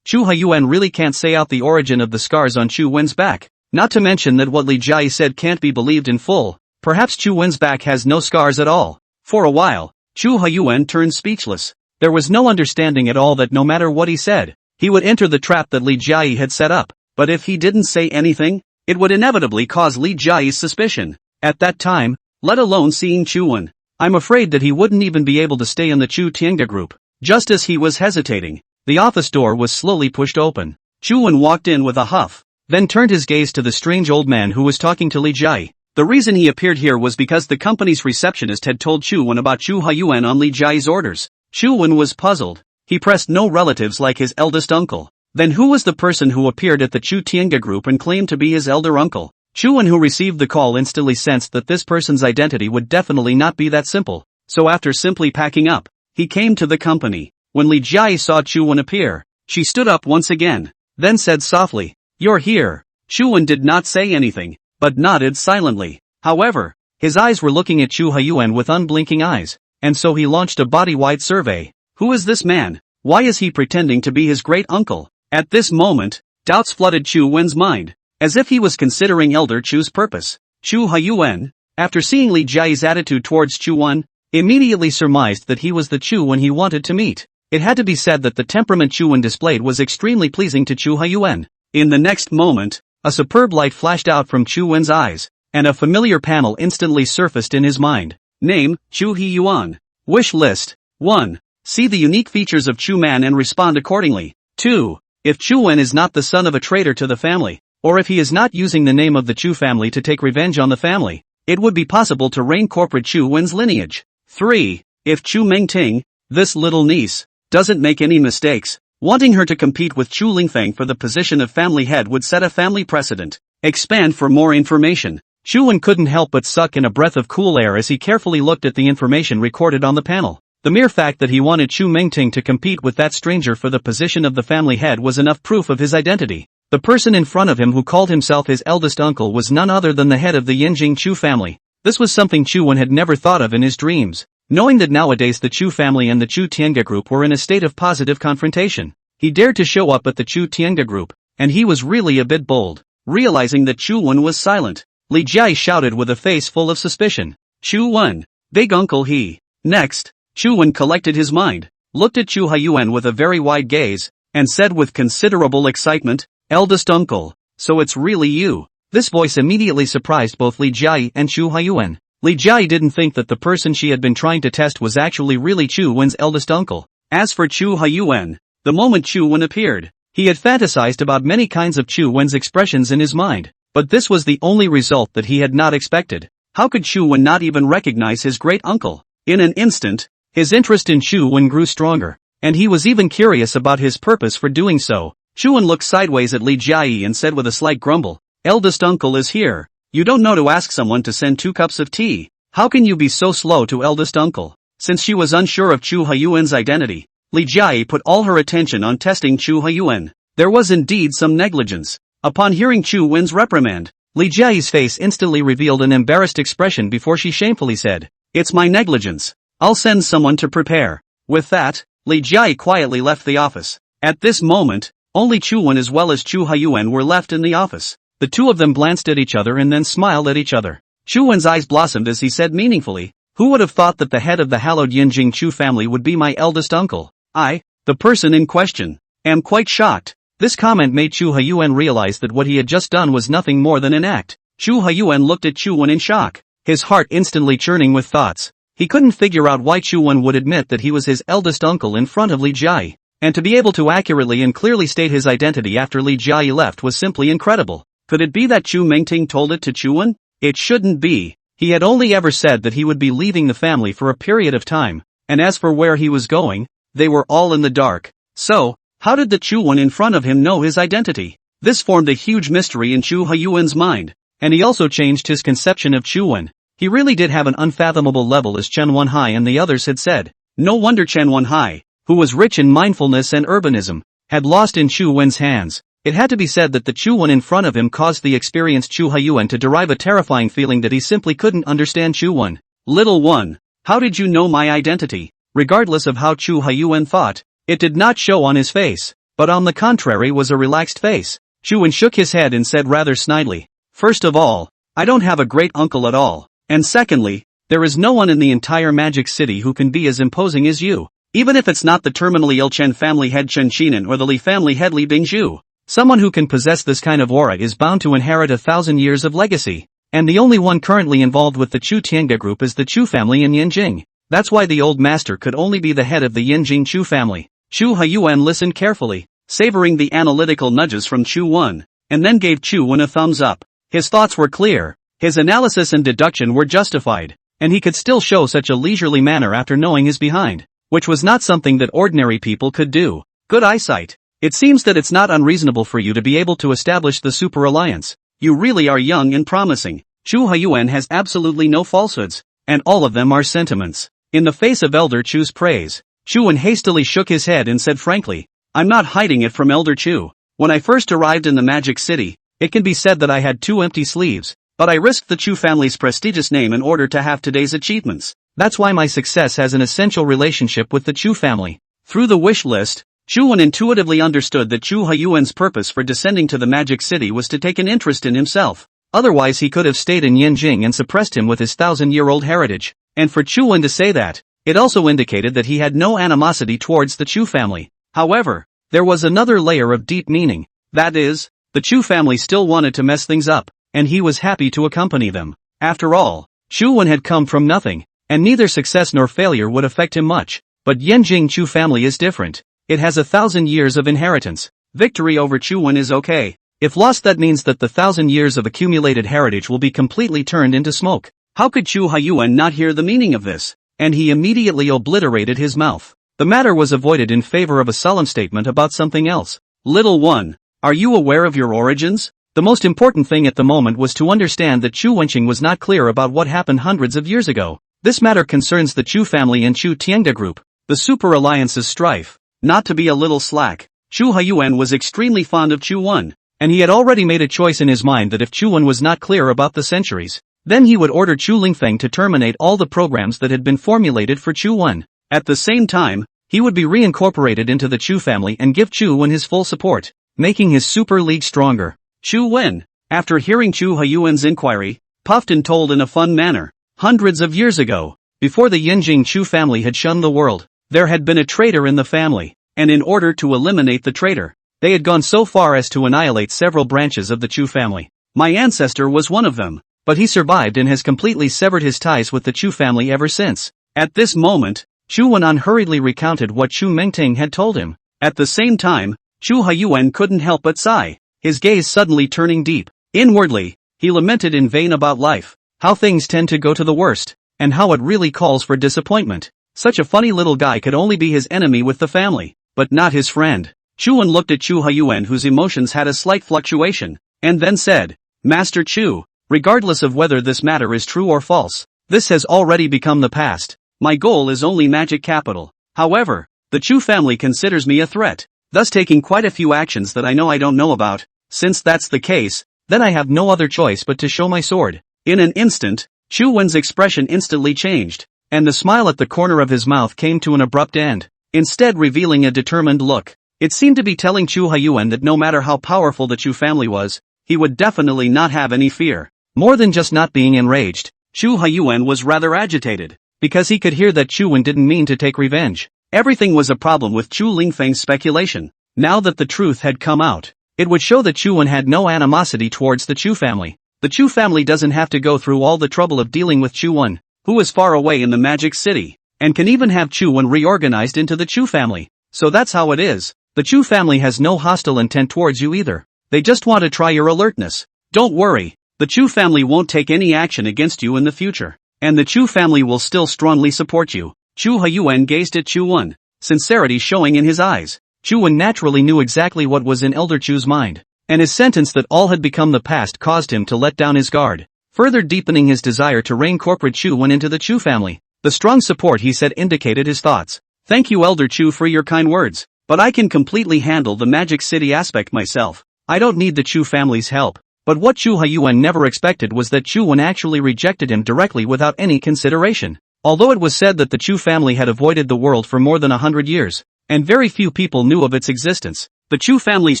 Chu Haiyuan really can't say out the origin of the scars on Chu Wen's back, not to mention that what Li Jia said can't be believed in full. Perhaps Chu Wen's back has no scars at all. For a while, Chu Haiyuan turned speechless. There was no understanding at all that no matter what he said, he would enter the trap that Li Jia had set up. But if he didn't say anything, it would inevitably cause Li Jia's suspicion. At that time, let alone seeing Chu Wen, I'm afraid that he wouldn't even be able to stay in the Chu Tiange group. Just as he was hesitating, the office door was slowly pushed open. Chu Wen walked in with a huff, then turned his gaze to the strange old man who was talking to Li Jia. The reason he appeared here was because the company's receptionist had told Chu Wen about Chu Haiyuan on Li Jia's orders. Chu Wen was puzzled. He pressed no relatives like his eldest uncle. Then who was the person who appeared at the Chu Tiange group and claimed to be his elder uncle? Chu Wen, who received the call, instantly sensed that this person's identity would definitely not be that simple. So after simply packing up, he came to the company. When Li Jia saw Chu Wen appear, she stood up once again, then said softly, "You're here." Chu Wen did not say anything, but nodded silently. However, his eyes were looking at Chu Haiyuan with unblinking eyes, and so he launched a body-wide survey. Who is this man? Why is he pretending to be his great uncle? At this moment, doubts flooded Chu Wen's mind, as if he was considering Elder Chu's purpose. Chu Haiyuan, after seeing Li Jia's attitude towards Chu Wen, immediately surmised that he was the Chu Wen he wanted to meet. It had to be said that the temperament Chu Wen displayed was extremely pleasing to Chu Haiyuan. In the next moment, a superb light flashed out from Chu Wen's eyes, and a familiar panel instantly surfaced in his mind. Name, Chu Haiyuan. Wish list. 1. See the unique features of Chu Man and respond accordingly. 2. If Chu Wen is not the son of a traitor to the family, or if he is not using the name of the Chu family to take revenge on the family, it would be possible to reign corporate Chu Wen's lineage. 3. If Chu Mingting, this little niece, doesn't make any mistakes, wanting her to compete with Chu Lingfeng for the position of family head would set a family precedent. Expand for more information. Chu Wen couldn't help but suck in a breath of cool air as he carefully looked at the information recorded on the panel. The mere fact that he wanted Chu Mingting to compete with that stranger for the position of the family head was enough proof of his identity. The person in front of him who called himself his eldest uncle was none other than the head of the Yinjing Chu family. This was something Chu Wen had never thought of in his dreams. Knowing that nowadays the Chu family and the Chu Tiange group were in a state of positive confrontation, he dared to show up at the Chu Tiange group, and he was really a bit bold. Realizing that Chu Wen was silent, Li Jia shouted with a face full of suspicion, "Chu Wen, big uncle he." Next, Chu Wen collected his mind, looked at Chu Haiyuan with a very wide gaze, and said with considerable excitement, "Eldest uncle, so it's really you." This voice immediately surprised both Li Jia and Chu Haiyuan. Li Jia didn't think that the person she had been trying to test was actually really Chu Wen's eldest uncle. As for Chu Haiyuan, the moment Chu Wen appeared, he had fantasized about many kinds of Chu Wen's expressions in his mind, but this was the only result that he had not expected. How could Chu Wen not even recognize his great uncle? In an instant, his interest in Chu Wen grew stronger, and he was even curious about his purpose for doing so. Chu Wen looked sideways at Li Jia and said with a slight grumble, "Eldest uncle is here. You don't know to ask someone to send 2 cups of tea. How can you be so slow to eldest uncle?" Since she was unsure of Chu Haiyuan's identity, Li Jia put all her attention on testing Chu Haiyuan. There was indeed some negligence. Upon hearing Chu Wen's reprimand, Li Jiayi's face instantly revealed an embarrassed expression before she shamefully said, "It's my negligence. I'll send someone to prepare." With that, Li Jiayi quietly left the office. At this moment, only Chu Wen as well as Chu Haiyuan were left in the office. The two of them glanced at each other and then smiled at each other. Chu Wen's eyes blossomed as he said meaningfully, "Who would have thought that the head of the hallowed Yinjing Chu family would be my eldest uncle? I, the person in question, am quite shocked." This comment made Chu Haiyuan realize that what he had just done was nothing more than an act. Chu Haiyuan looked at Chu Wen in shock, his heart instantly churning with thoughts. He couldn't figure out why Chu Wen would admit that he was his eldest uncle in front of Li Jiayi, and to be able to accurately and clearly state his identity after Li Jiayi left was simply incredible. Could it be that Chu Mengting told it to Chu Wen? It shouldn't be. He had only ever said that he would be leaving the family for a period of time, and as for where he was going, they were all in the dark. So, how did the Chu Wen in front of him know his identity? This formed a huge mystery in Chu Haiyuan's mind, and he also changed his conception of Chu Wen. He really did have an unfathomable level, as Chen Wenhai and the others had said. No wonder Chen Wenhai, who was rich in mindfulness and urbanism, had lost in Chu Wen's hands. It had to be said that the Chu Wen in front of him caused the experienced Chu Haiyuan to derive a terrifying feeling that he simply couldn't understand Chu Wen. "Little one, how did you know my identity?" Regardless of how Chu Haiyuan thought, it did not show on his face, but on the contrary was a relaxed face. Chu Wen shook his head and said rather snidely, "First of all, I don't have a great uncle at all, and secondly, there is no one in the entire Magic City who can be as imposing as you, even if it's not the terminally ill Chen family head Chen Qinan or the Li family head Li Bingzhu. Someone who can possess this kind of aura is bound to inherit 1,000 years of legacy, and the only one currently involved with the Chu Tiange group is the Chu family in Yinjing. That's why the old master could only be the head of the Yinjing Chu family." Chu Haiyuan listened carefully, savoring the analytical nudges from Chu Wen, and then gave Chu Wen a thumbs up. His thoughts were clear, his analysis and deduction were justified, and he could still show such a leisurely manner after knowing his behind, which was not something that ordinary people could do. Good eyesight. It seems that it's not unreasonable for you to be able to establish the super alliance. You really are young and promising. Chu Haiyuan has absolutely no falsehoods, and all of them are sentiments. In the face of Elder Chu's praise, Chu Wen hastily shook his head and said frankly, "I'm not hiding it from Elder Chu. When I first arrived in the Magic City, it can be said that I had 2 empty sleeves, but I risked the Chu family's prestigious name in order to have today's achievements. That's why my success has an essential relationship with the Chu family." Through the wish list, Chu Wen intuitively understood that Chu Haiyuan's purpose for descending to the Magic City was to take an interest in himself. Otherwise he could have stayed in Yinjing and suppressed him with his 1,000-year-old heritage. And for Chu Wen to say that, it also indicated that he had no animosity towards the Chu family. However, there was another layer of deep meaning. That is, the Chu family still wanted to mess things up, and he was happy to accompany them. After all, Chu Wen had come from nothing, and neither success nor failure would affect him much. But Yinjing Chu family is different. It has 1,000 years of inheritance. Victory over Chu Wen is okay. If lost, that means that the 1,000 years of accumulated heritage will be completely turned into smoke. How could Chu Haiyuan not hear the meaning of this? And he immediately obliterated his mouth. The matter was avoided in favor of a solemn statement about something else. "Little one, are you aware of your origins?" The most important thing at the moment was to understand that Chu Wenqing was not clear about what happened hundreds of years ago. This matter concerns the Chu family and Chu Tiangde group, the Super Alliance's strife. Not to be a little slack, Chu Haiyuan was extremely fond of Chu Wen, and he had already made a choice in his mind that if Chu Wen was not clear about the centuries, then he would order Chu Lingfeng to terminate all the programs that had been formulated for Chu Wen. At the same time, he would be reincorporated into the Chu family and give Chu Wen his full support, making his super league stronger. Chu Wen, after hearing Chu Haiyuan's inquiry, puffed and told in a fun manner. Hundreds of years ago, before the Yinjing Chu family had shunned the world, there had been a traitor in the family, and in order to eliminate the traitor, they had gone so far as to annihilate several branches of the Chu family. My ancestor was one of them, but he survived and has completely severed his ties with the Chu family ever since. At this moment, Chu Wen hurriedly recounted what Chu Mengting had told him. At the same time, Chu Haiyuan couldn't help but sigh, his gaze suddenly turning deep. Inwardly, he lamented in vain about life, how things tend to go to the worst, and how it really calls for disappointment. Such a funny little guy could only be his enemy with the family, but not his friend. Chu Wen looked at Chu Haiyuan, whose emotions had a slight fluctuation, and then said, "Master Chu, regardless of whether this matter is true or false, this has already become the past. My goal is only magic capital. However, the Chu family considers me a threat, thus taking quite a few actions that I know I don't know about. Since that's the case, then I have no other choice but to show my sword. In an instant, Chu Wen's expression instantly changed, and the smile at the corner of his mouth came to an abrupt end, instead revealing a determined look. It seemed to be telling Chu Haiyuan that no matter how powerful the Chu family was, he would definitely not have any fear. More than just not being enraged, Chu Haiyuan was rather agitated, because he could hear that Chu Wen didn't mean to take revenge. Everything was a problem with Chu Lingfeng's speculation. Now that the truth had come out, it would show that Chu Wen had no animosity towards the Chu family. The Chu family doesn't have to go through all the trouble of dealing with Chu Wen, who is far away in the Magic City, and can even have Chu Wen reorganized into the Chu family. So that's how it is. The Chu family has no hostile intent towards you either. They just want to try your alertness. Don't worry, the Chu family won't take any action against you in the future, and the Chu family will still strongly support you. Chu Haiyuan gazed at Chu Wen, sincerity showing in his eyes. Chu Wen naturally knew exactly what was in Elder Chu's mind, and his sentence that all had become the past caused him to let down his guard, further deepening his desire to rein corporate Chu Wen into the Chu family. The strong support he said indicated his thoughts. Thank you Elder Chu for your kind words, but I can completely handle the Magic City aspect myself. I don't need the Chu family's help. But what Chu Haiyuan never expected was that Chu Wen actually rejected him directly without any consideration. Although it was said that the Chu family had avoided the world for more than 100 years, and very few people knew of its existence, the Chu family's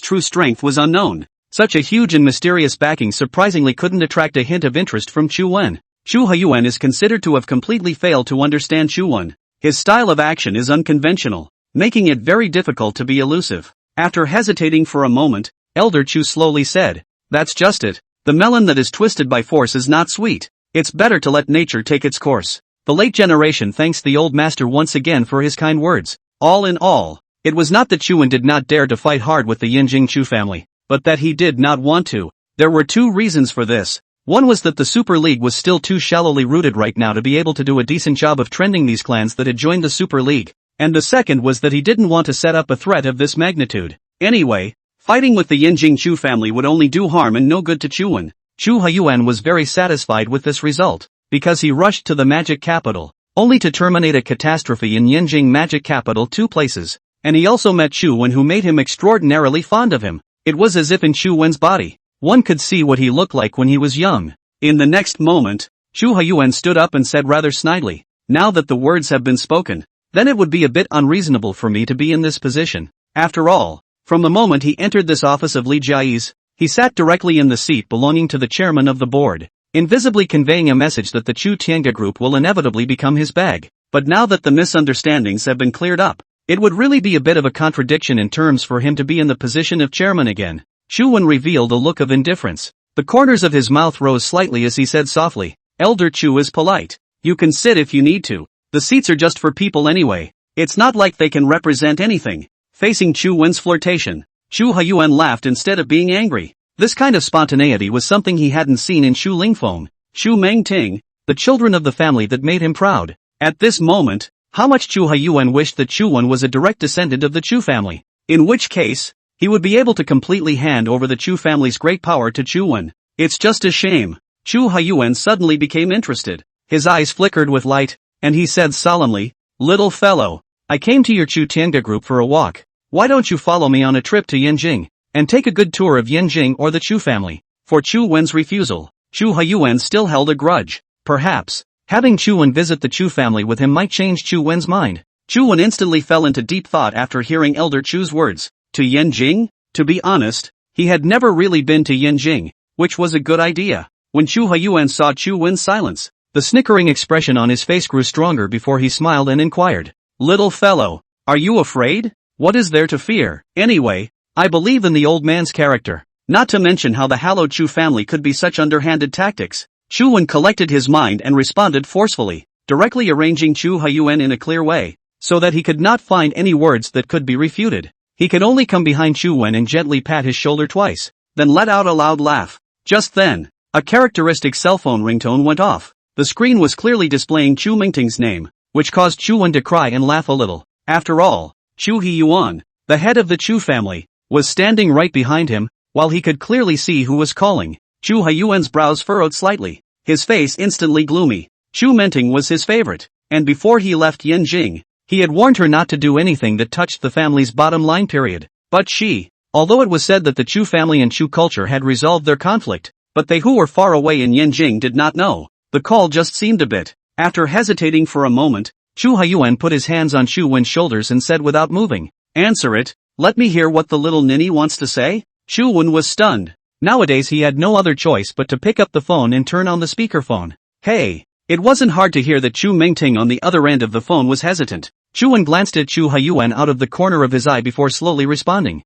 true strength was unknown. Such a huge and mysterious backing surprisingly couldn't attract a hint of interest from Chu Wen. Chu Haiyuan is considered to have completely failed to understand Chu Wen. His style of action is unconventional, making it very difficult to be elusive. After hesitating for a moment, Elder Chu slowly said, "That's just it. The melon that is twisted by force is not sweet. It's better to let nature take its course." The late generation thanks the old master once again for his kind words. All in all, it was not that Chu Wen did not dare to fight hard with the Yinjing Chu family, but that he did not want to. There were two reasons for this. One was that the Super League was still too shallowly rooted right now to be able to do a decent job of trending these clans that had joined the Super League, and the second was that he didn't want to set up a threat of this magnitude. Anyway, fighting with the Yinjing Chu family would only do harm and no good to Chu Wen. Chu Haiyuan was very satisfied with this result, because he rushed to the magic capital, only to terminate a catastrophe in Yinjing magic capital 2 places, and he also met Chu Wen, who made him extraordinarily fond of him. It was as if in Chu Wen's body, one could see what he looked like when he was young. In the next moment, Chu Haiyuan stood up and said rather snidely, "Now that the words have been spoken, then it would be a bit unreasonable for me to be in this position. After all, from the moment he entered this office of Li Jiayi's, he sat directly in the seat belonging to the chairman of the board, invisibly conveying a message that the Chu Tiange group will inevitably become his bag. But now that the misunderstandings have been cleared up, it would really be a bit of a contradiction in terms for him to be in the position of chairman again." Chu Wen revealed a look of indifference. The corners of his mouth rose slightly as he said softly, "Elder Chu is polite. You can sit if you need to. The seats are just for people anyway. It's not like they can represent anything." Facing Chu Wen's flirtation, Chu Haiyuan laughed instead of being angry. This kind of spontaneity was something he hadn't seen in Chu Lingfeng, Chu Mengting, the children of the family that made him proud. At this moment, how much Chu Haiyuan wished that Chu Wen was a direct descendant of the Chu family, in which case, he would be able to completely hand over the Chu family's great power to Chu Wen. It's just a shame. Chu Haiyuan suddenly became interested. His eyes flickered with light, and he said solemnly, "Little fellow, I came to your Chu Tiange group for a walk. Why don't you follow me on a trip to Yinjing, and take a good tour of Yinjing or the Chu family?" For Chu Wen's refusal, Chu Haiyuan still held a grudge. Perhaps, having Chu Wen visit the Chu family with him might change Chu Wen's mind. Chu Wen instantly fell into deep thought after hearing Elder Chu's words. To Yinjing? To be honest, he had never really been to Yinjing, which was a good idea. When Chu Haiyuan saw Chu Wen's silence, the snickering expression on his face grew stronger before he smiled and inquired, "Little fellow, are you afraid? What is there to fear? Anyway, I believe in the old man's character. Not to mention how the hallowed Chu family could be such underhanded tactics." Chu Wen collected his mind and responded forcefully, directly arranging Chu Haiyuan in a clear way, so that he could not find any words that could be refuted. He could only come behind Chu Wen and gently pat his shoulder twice, then let out a loud laugh. Just then, a characteristic cell phone ringtone went off. The screen was clearly displaying Chu Mingting's name, which caused Chu Wen to cry and laugh a little. After all, Chu Haiyuan, the head of the Chu family, was standing right behind him, while he could clearly see who was calling. Chu Haiyuan's brows furrowed slightly, his face instantly gloomy. Chu Mingting was his favorite, and before he left Yinjing, he had warned her not to do anything that touched the family's bottom line period. But she Although it was said that the Chu family and Chu culture had resolved their conflict, but they who were far away in Yanjing did not know. The call just seemed a bit. After hesitating for a moment, Chu Haiyuan put his hands on Chu Wen's shoulders and said without moving, "Answer it, let me hear what the little ninny wants to say." Chu Wen was stunned. Nowadays he had no other choice but to pick up the phone and turn on the speakerphone. "Hey." It wasn't hard to hear that Chu Mingting on the other end of the phone was hesitant. Chu Wen glanced at Chu Haiyuan out of the corner of his eye before slowly responding.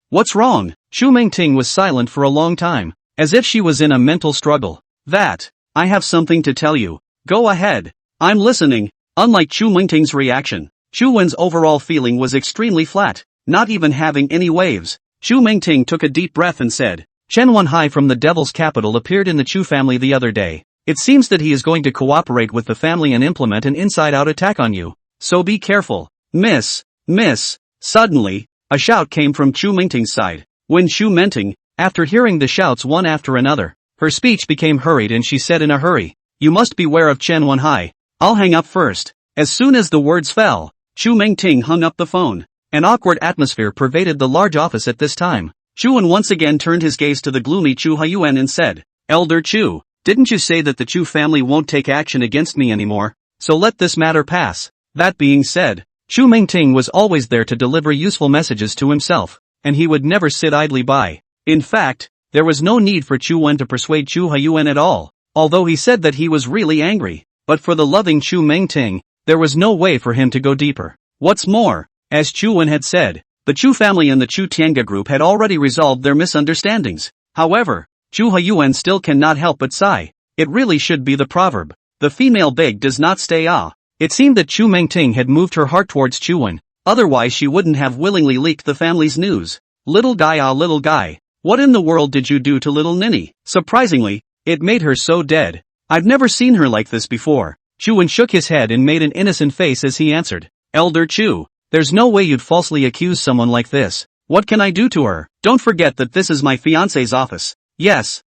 What's wrong?" Chu Mingting was silent for a long time, as if she was in a mental struggle. I have something to tell you. Go ahead. I'm listening." Unlike Chu Mingting's reaction, Chu Wen's overall feeling was extremely flat, not even having any waves. Chu Mingting took a deep breath and said, "Chen Wenhai from the Devil's Capital appeared in the Chu family the other day. It seems that he is going to cooperate with the family and implement an inside-out attack on you. So be careful." Miss. Suddenly, a shout came from Chu Mingting's side. When Chu Mingting, after hearing the shouts one after another, her speech became hurried and she said in a hurry, "You must beware of Chen Wenhai. I'll hang up first." As soon as the words fell, Chu Mingting hung up the phone. An awkward atmosphere pervaded the large office at this time. Chu Wen once again turned his gaze to the gloomy Chu Haiyuan and said, "Elder Chu, didn't you say that the Chu family won't take action against me anymore? So let this matter pass." That being said, Chu Mingting was always there to deliver useful messages to himself, and he would never sit idly by. In fact, there was no need for Chu Wen to persuade Chu Haiyuan at all, although he said that he was really angry. But for the loving Chu Mingting, there was no way for him to go deeper. What's more, as Chu Wen had said, the Chu family and the Chu Tianga group had already resolved their misunderstandings. However, Chu Haiyuan still cannot help but sigh. It really should be the proverb, "The female big does not stay ah." It seemed that Chu Mingting had moved her heart towards Chu Wen, otherwise she wouldn't have willingly leaked the family's news. "Little guy, what in the world did you do to little Ninny?" Surprisingly, it made her so dead. "I've never seen her like this before." Chu Wen shook his head and made an innocent face as he answered, "Elder Chu, there's no way you'd falsely accuse someone like this. What can I do to her? Don't forget that this is my fiancé's office." Yes.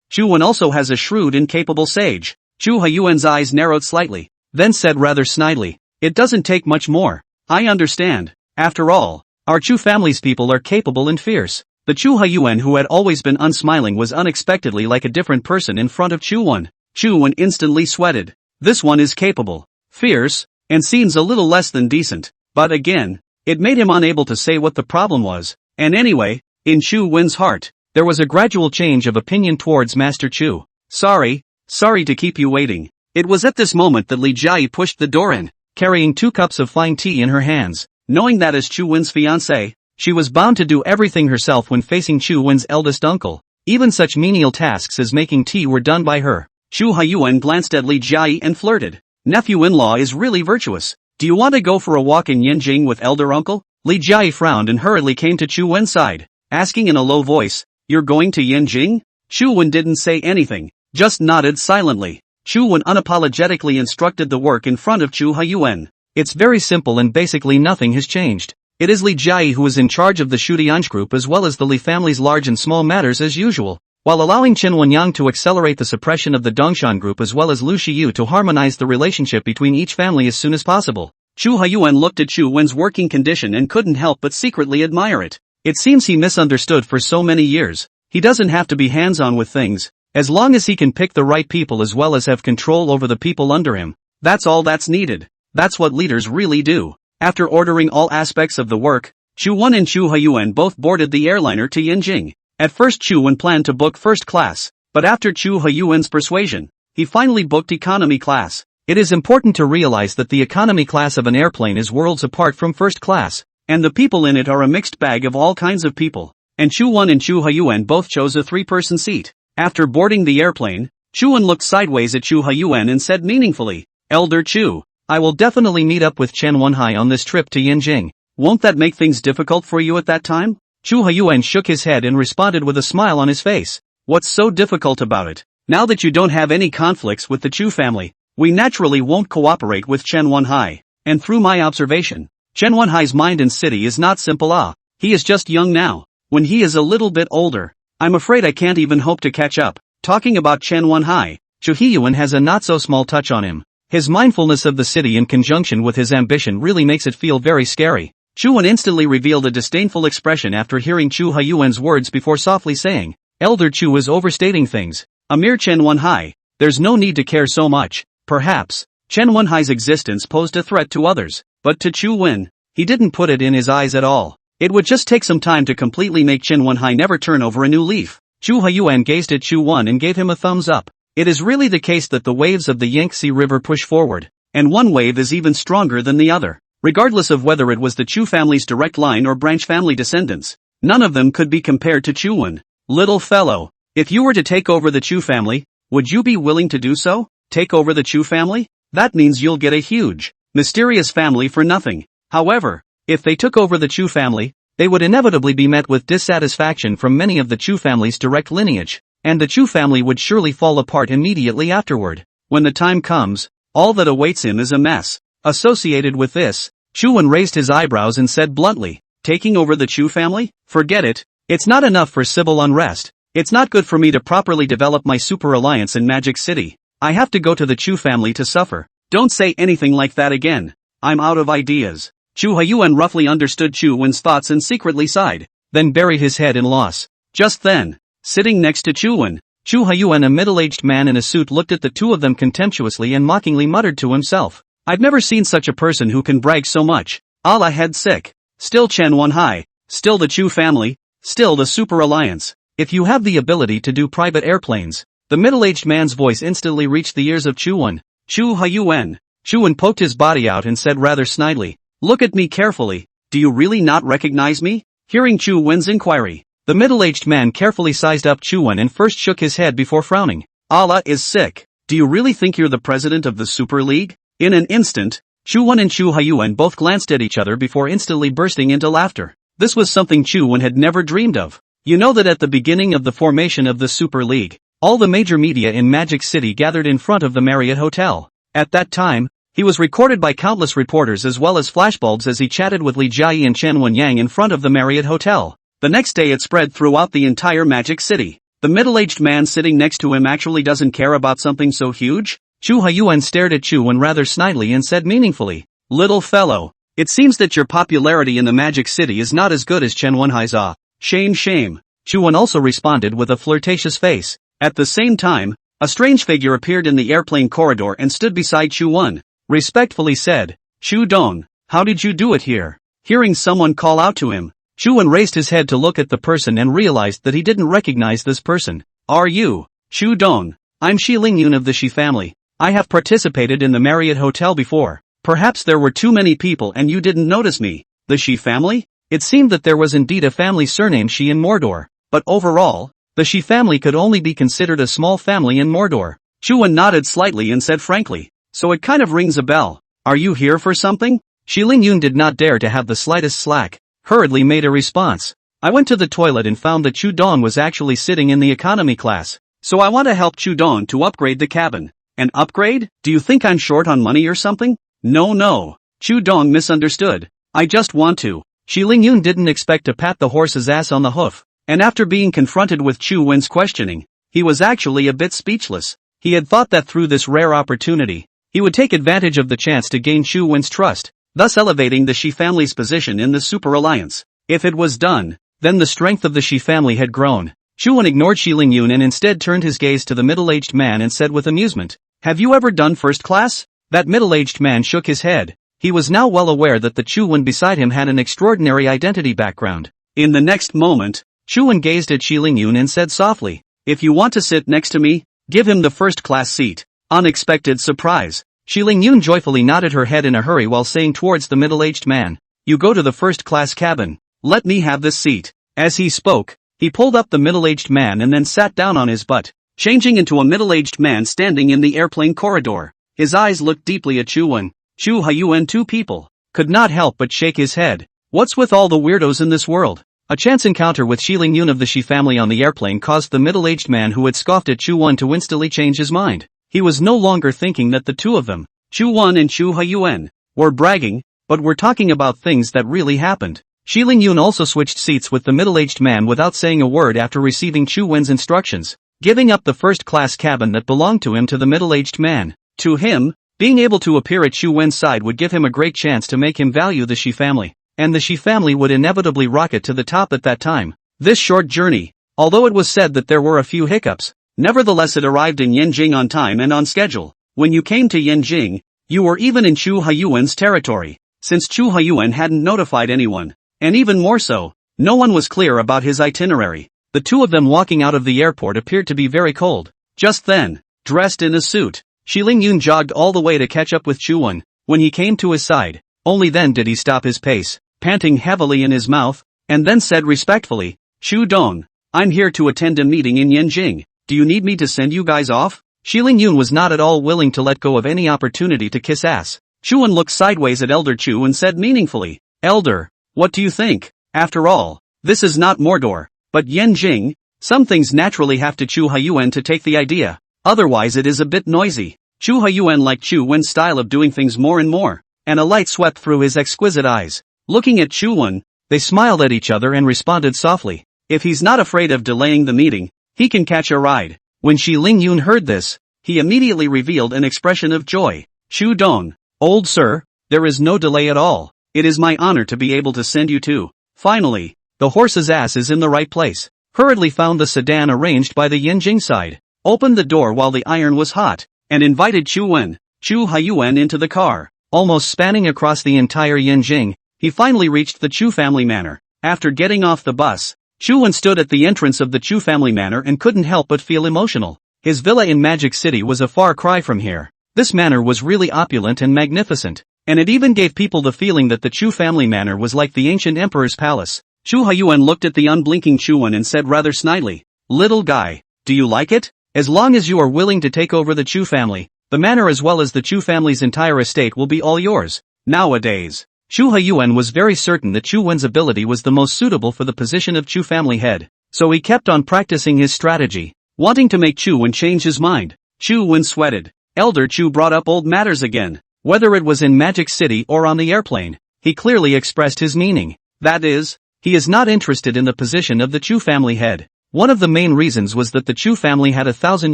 Chu Wen also has a shrewd and capable sage. Chu Haiyuan's eyes narrowed slightly, then said rather snidely, "It doesn't take much more. I understand. After all, our Chu family's people are capable and fierce." The Chu Haiyuan who had always been unsmiling was unexpectedly like a different person in front of Chu Wen. Chu Wen instantly sweated. This one is capable, fierce, and seems a little less than decent. But again, it made him unable to say what the problem was. And anyway, in Chu Wen's heart, there was a gradual change of opinion towards Master Chu. Sorry to keep you waiting." It was at this moment that Li Jiayi pushed the door in, carrying 2 cups of fine tea in her hands. Knowing that as Chu Wen's fiancée, she was bound to do everything herself when facing Chu Wen's eldest uncle. Even such menial tasks as making tea were done by her. Chu Haiyuan glanced at Li Jiayi and flirted. "Nephew-in-law is really virtuous. Do you want to go for a walk in Yanjing with elder uncle?" Li Jiayi frowned and hurriedly came to Chu Wen's side, asking in a low voice, "You're going to Yanjing?" Chu Wen didn't say anything, just nodded silently. Chu Wen unapologetically instructed the work in front of Chu Haiyuan. It's very simple and basically nothing has changed. It is Li Jiayi who is in charge of the Shudianj group as well as the Li family's large and small matters as usual, while allowing Chen Wenyang to accelerate the suppression of the Dongshan group as well as Lu Shiyu to harmonize the relationship between each family as soon as possible. Chu Haiyuan looked at Chu Wen's working condition and couldn't help but secretly admire it. It seems he misunderstood for so many years. He doesn't have to be hands-on with things, as long as he can pick the right people as well as have control over the people under him. That's all that's needed. That's what leaders really do. After ordering all aspects of the work, Chu Wen and Chu Haiyuan both boarded the airliner to Yanjing. At first Chu Wen planned to book first class, but after Chu Haiyuan's persuasion, he finally booked economy class. It is important to realize that the economy class of an airplane is worlds apart from first class, and the people in it are a mixed bag of all kinds of people. And Chu Wen and Chu Haiyuan both chose a 3-person seat. After boarding the airplane, Chu Wen looked sideways at Chu Haiyuan and said meaningfully, "Elder Chu, I will definitely meet up with Chen Wenhai on this trip to Yanjing. Won't that make things difficult for you at that time?" Chu Haiyuan shook his head and responded with a smile on his face. "What's so difficult about it? Now that you don't have any conflicts with the Chu family, we naturally won't cooperate with Chen Wenhai. And through my observation, Chen Wenhai's mind and city is not simple. He is just young now. When he is a little bit older, I'm afraid I can't even hope to catch up." Talking about Chen Wenhai, Chu Haiyuan has a not-so-small touch on him. His mindfulness of the city in conjunction with his ambition really makes it feel very scary. Chu Wen instantly revealed a disdainful expression after hearing Chu Hyuan's words before softly saying, Elder Chu is overstating things. A mere Chen Wenhai. There's no need to care so much. Perhaps Chen Wenhai's existence posed a threat to others, but to Chu Wen, he didn't put it in his eyes at all. It would just take some time to completely make Chen Wenhai never turn over a new leaf. Chu Hyuan gazed at Chu Wen and gave him a thumbs up. It is really the case that the waves of the Yangtze River push forward, and one wave is even stronger than the other. Regardless of whether it was the Chu family's direct line or branch family descendants, none of them could be compared to Chu Wen. Little fellow, if you were to take over the Chu family, would you be willing to do so? Take over the Chu family? That means you'll get a huge, mysterious family for nothing. However, if they took over the Chu family, they would inevitably be met with dissatisfaction from many of the Chu family's direct lineage, and the Chu family would surely fall apart immediately afterward. When the time comes, all that awaits him is a mess. Associated with this, Chu Wen raised his eyebrows and said bluntly, taking over the Chu family? Forget it. It's not enough for civil unrest. It's not good for me to properly develop my super alliance in Magic City. I have to go to the Chu family to suffer. Don't say anything like that again. I'm out of ideas. Chu Hyuan roughly understood Chu Wen's thoughts and secretly sighed, then buried his head in loss. Just then, sitting next to Chu Wen, Chu Hyuan, a middle-aged man in a suit, looked at the two of them contemptuously and mockingly muttered to himself, I've never seen such a person who can brag so much. Allah head sick. Still Chen Wenhai. Still the Chu family. Still the super alliance. If you have the ability to do private airplanes. The middle-aged man's voice instantly reached the ears of Chu Wen. Chu Hyuan. Chu Wen poked his body out and said rather snidely, look at me carefully. Do you really not recognize me? Hearing Chu Wen's inquiry, the middle-aged man carefully sized up Chu Wen and first shook his head before frowning. Allah is sick. Do you really think you're the president of the Super League? In an instant, Chu Wen and Chu Hyuan both glanced at each other before instantly bursting into laughter. This was something Chu Wen had never dreamed of. You know that at the beginning of the formation of the Super League, all the major media in Magic City gathered in front of the Marriott Hotel. At that time, he was recorded by countless reporters as well as flashbulbs as he chatted with Li Jiayi and Chen Wenyang in front of the Marriott Hotel. The next day it spread throughout the entire Magic City. The middle-aged man sitting next to him actually doesn't care about something so huge? Chu Hyuan stared at Chu Wen rather snidely and said meaningfully, little fellow, it seems that your popularity in the Magic City is not as good as Chen Wenhai's. Shame shame. Chu Wen also responded with a flirtatious face. At the same time, a strange figure appeared in the airplane corridor and stood beside Chu Wen. Respectfully said, Chu Dong, how did you do it here? Hearing someone call out to him, Chu Wen raised his head to look at the person and realized that he didn't recognize this person. Are you, Chu Dong? I'm Shi Lingyun of the Shi family. I have participated in the Marriott Hotel before. Perhaps there were too many people and you didn't notice me. The Shi family? It seemed that there was indeed a family surnamed Shi in Mordor, but overall, the Shi family could only be considered a small family in Mordor. Chu Wen nodded slightly and said frankly, so it kind of rings a bell. Are you here for something? Shi Lingyun did not dare to have the slightest slack, hurriedly made a response. I went to the toilet and found that Chu Dong was actually sitting in the economy class, so I want to help Chu Dong to upgrade the cabin. An upgrade? Do you think I'm short on money or something? No. Chu Dong misunderstood. I just want to. Shi Lingyun didn't expect to pat the horse's ass on the hoof, and after being confronted with Chu Wen's questioning, he was actually a bit speechless. He had thought that through this rare opportunity, he would take advantage of the chance to gain Chu Wen's trust, thus elevating the Shi family's position in the Super Alliance. If it was done, then the strength of the Shi family had grown. Chu Wen ignored Shi Lingyun and instead turned his gaze to the middle-aged man and said with amusement, have you ever done first class? That middle-aged man shook his head. He was now well aware that the Chu Wen beside him had an extraordinary identity background. In the next moment, Chu Wen gazed at Shi Lingyun and said softly, if you want to sit next to me, give him the first-class seat. Unexpected surprise. Shi Lingyun joyfully nodded her head in a hurry while saying towards the middle-aged man, you go to the first-class cabin. Let me have this seat. As he spoke, he pulled up the middle-aged man and then sat down on his butt, changing into a middle-aged man standing in the airplane corridor. His eyes looked deeply at Chu Wen. Chu Hyuan, two people, could not help but shake his head. What's with all the weirdos in this world? A chance encounter with Shi Lingyun of the Shi family on the airplane caused the middle-aged man who had scoffed at Chu Wen to instantly change his mind. He was no longer thinking that the two of them, Chu Wen and Chu Hyuan, were bragging, but were talking about things that really happened. Shi Lingyun also switched seats with the middle-aged man without saying a word after receiving Chu Wen's instructions, giving up the first-class cabin that belonged to him to the middle-aged man. To him, being able to appear at Chu Wen's side would give him a great chance to make him value the Shi family. and the Shi family would inevitably rocket to the top at that time. This short journey, although it was said that there were a few hiccups, nevertheless it arrived in Yanjing on time and on schedule. When you came to Yanjing, you were even in Chu Haiyuan's territory, since Chu Haiyuan hadn't notified anyone. And even more so, no one was clear about his itinerary. The two of them walking out of the airport appeared to be very cold. Just then, dressed in a suit, Shi Lingyun jogged all the way to catch up with Chuan. When he came to his side, only then did he stop his pace, panting heavily in his mouth, and then said respectfully, "Chu Dong, I'm here to attend a meeting in Yanjing. Do you need me to send you guys off?" Shi Lingyun was not at all willing to let go of any opportunity to kiss ass. Chuan looked sideways at Elder Chu and said meaningfully, "Elder, what do you think? After all, this is not Mordor, but Yanjing. Some things naturally have to Chu Haiyuan to take the idea, otherwise it is a bit noisy." Chu Haiyuan liked Chu Wen's style of doing things more and more, and a light swept through his exquisite eyes. Looking at Chu Wen, they smiled at each other and responded softly, "If he's not afraid of delaying the meeting, he can catch a ride." When Shi Lingyun heard this, he immediately revealed an expression of joy. "Chu Dong, old sir, there is no delay at all. It is my honor to be able to send you too." Finally, the horse's ass is in the right place. Hurriedly found the sedan arranged by the Yanjing side, opened the door while the iron was hot, and invited Chu Haiyuan into the car. Almost spanning across the entire Yanjing, he finally reached the Chu family manor. After getting off the bus, Chu Wen stood at the entrance of the Chu family manor and couldn't help but feel emotional. His villa in Magic City was a far cry from here. This manor was really opulent and magnificent, and it even gave people the feeling that the Chu family manor was like the ancient emperor's palace. Chu Haiyuan looked at the unblinking Chu Wen and said rather snidely, "Little guy, do you like it? As long as you are willing to take over the Chu family, the manor as well as the Chu family's entire estate will be all yours." Nowadays, Chu Haiyuan was very certain that Chu Wen's ability was the most suitable for the position of Chu family head, so he kept on practicing his strategy, wanting to make Chu Wen change his mind. Chu Wen sweated. Elder Chu brought up old matters again. Whether it was in Magic City or on the airplane, he clearly expressed his meaning. That is, he is not interested in the position of the Chu family head. One of the main reasons was that the Chu family had 1,000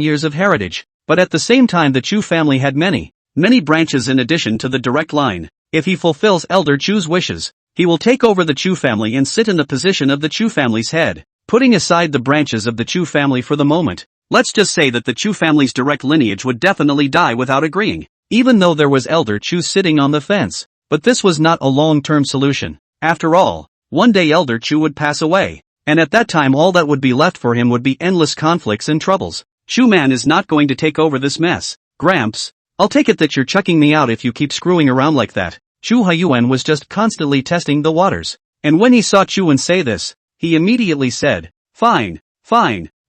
years of heritage, but at the same time the Chu family had many branches in addition to the direct line. If he fulfills Elder Chu's wishes, he will take over the Chu family and sit in the position of the Chu family's head. Putting aside the branches of the Chu family for the moment, let's just say that the Chu family's direct lineage would definitely die without agreeing, even though there was Elder Chu sitting on the fence. But this was not a long-term solution. After all, one day Elder Chu would pass away, and at that time all that would be left for him would be endless conflicts and troubles. Chu Man is not going to take over this mess. "Gramps, I'll take it that you're chucking me out if you keep screwing around like that." Chu Haiyuan was just constantly testing the waters, and when he saw Chu Wen say this, he immediately said, Fine,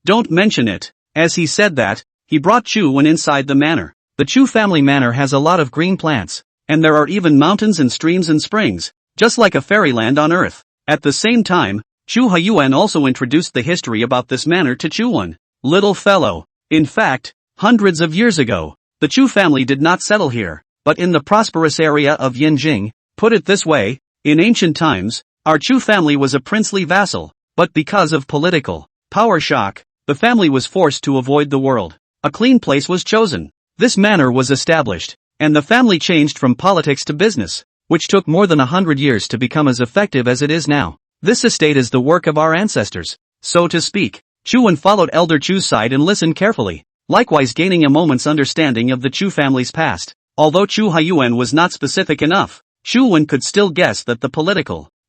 don't mention it." As he said that, he brought Chu Wen inside the manor. The Chu family manor has a lot of green plants, and there are even mountains and streams and springs, just like a fairyland on earth. At the same time, Chu Haiyuan also introduced the history about this manor to Chu Wen. "Little fellow, in fact, hundreds of years ago, the Chu family did not settle here, but in the prosperous area of Yanjing. Put it this way, in ancient times, our Chu family was a princely vassal, but because of political power shock, the family was forced to avoid the world. A clean place was chosen. This manor was established, and the family changed from politics to business, which took more than 100 years to become as effective as it is now. This estate is the work of our ancestors, so to speak." Chu Wen followed Elder Chu's side and listened carefully, likewise gaining a moment's understanding of the Chu family's past. Although Chu Haiyuan was not specific enough, Chu Wen could still guess that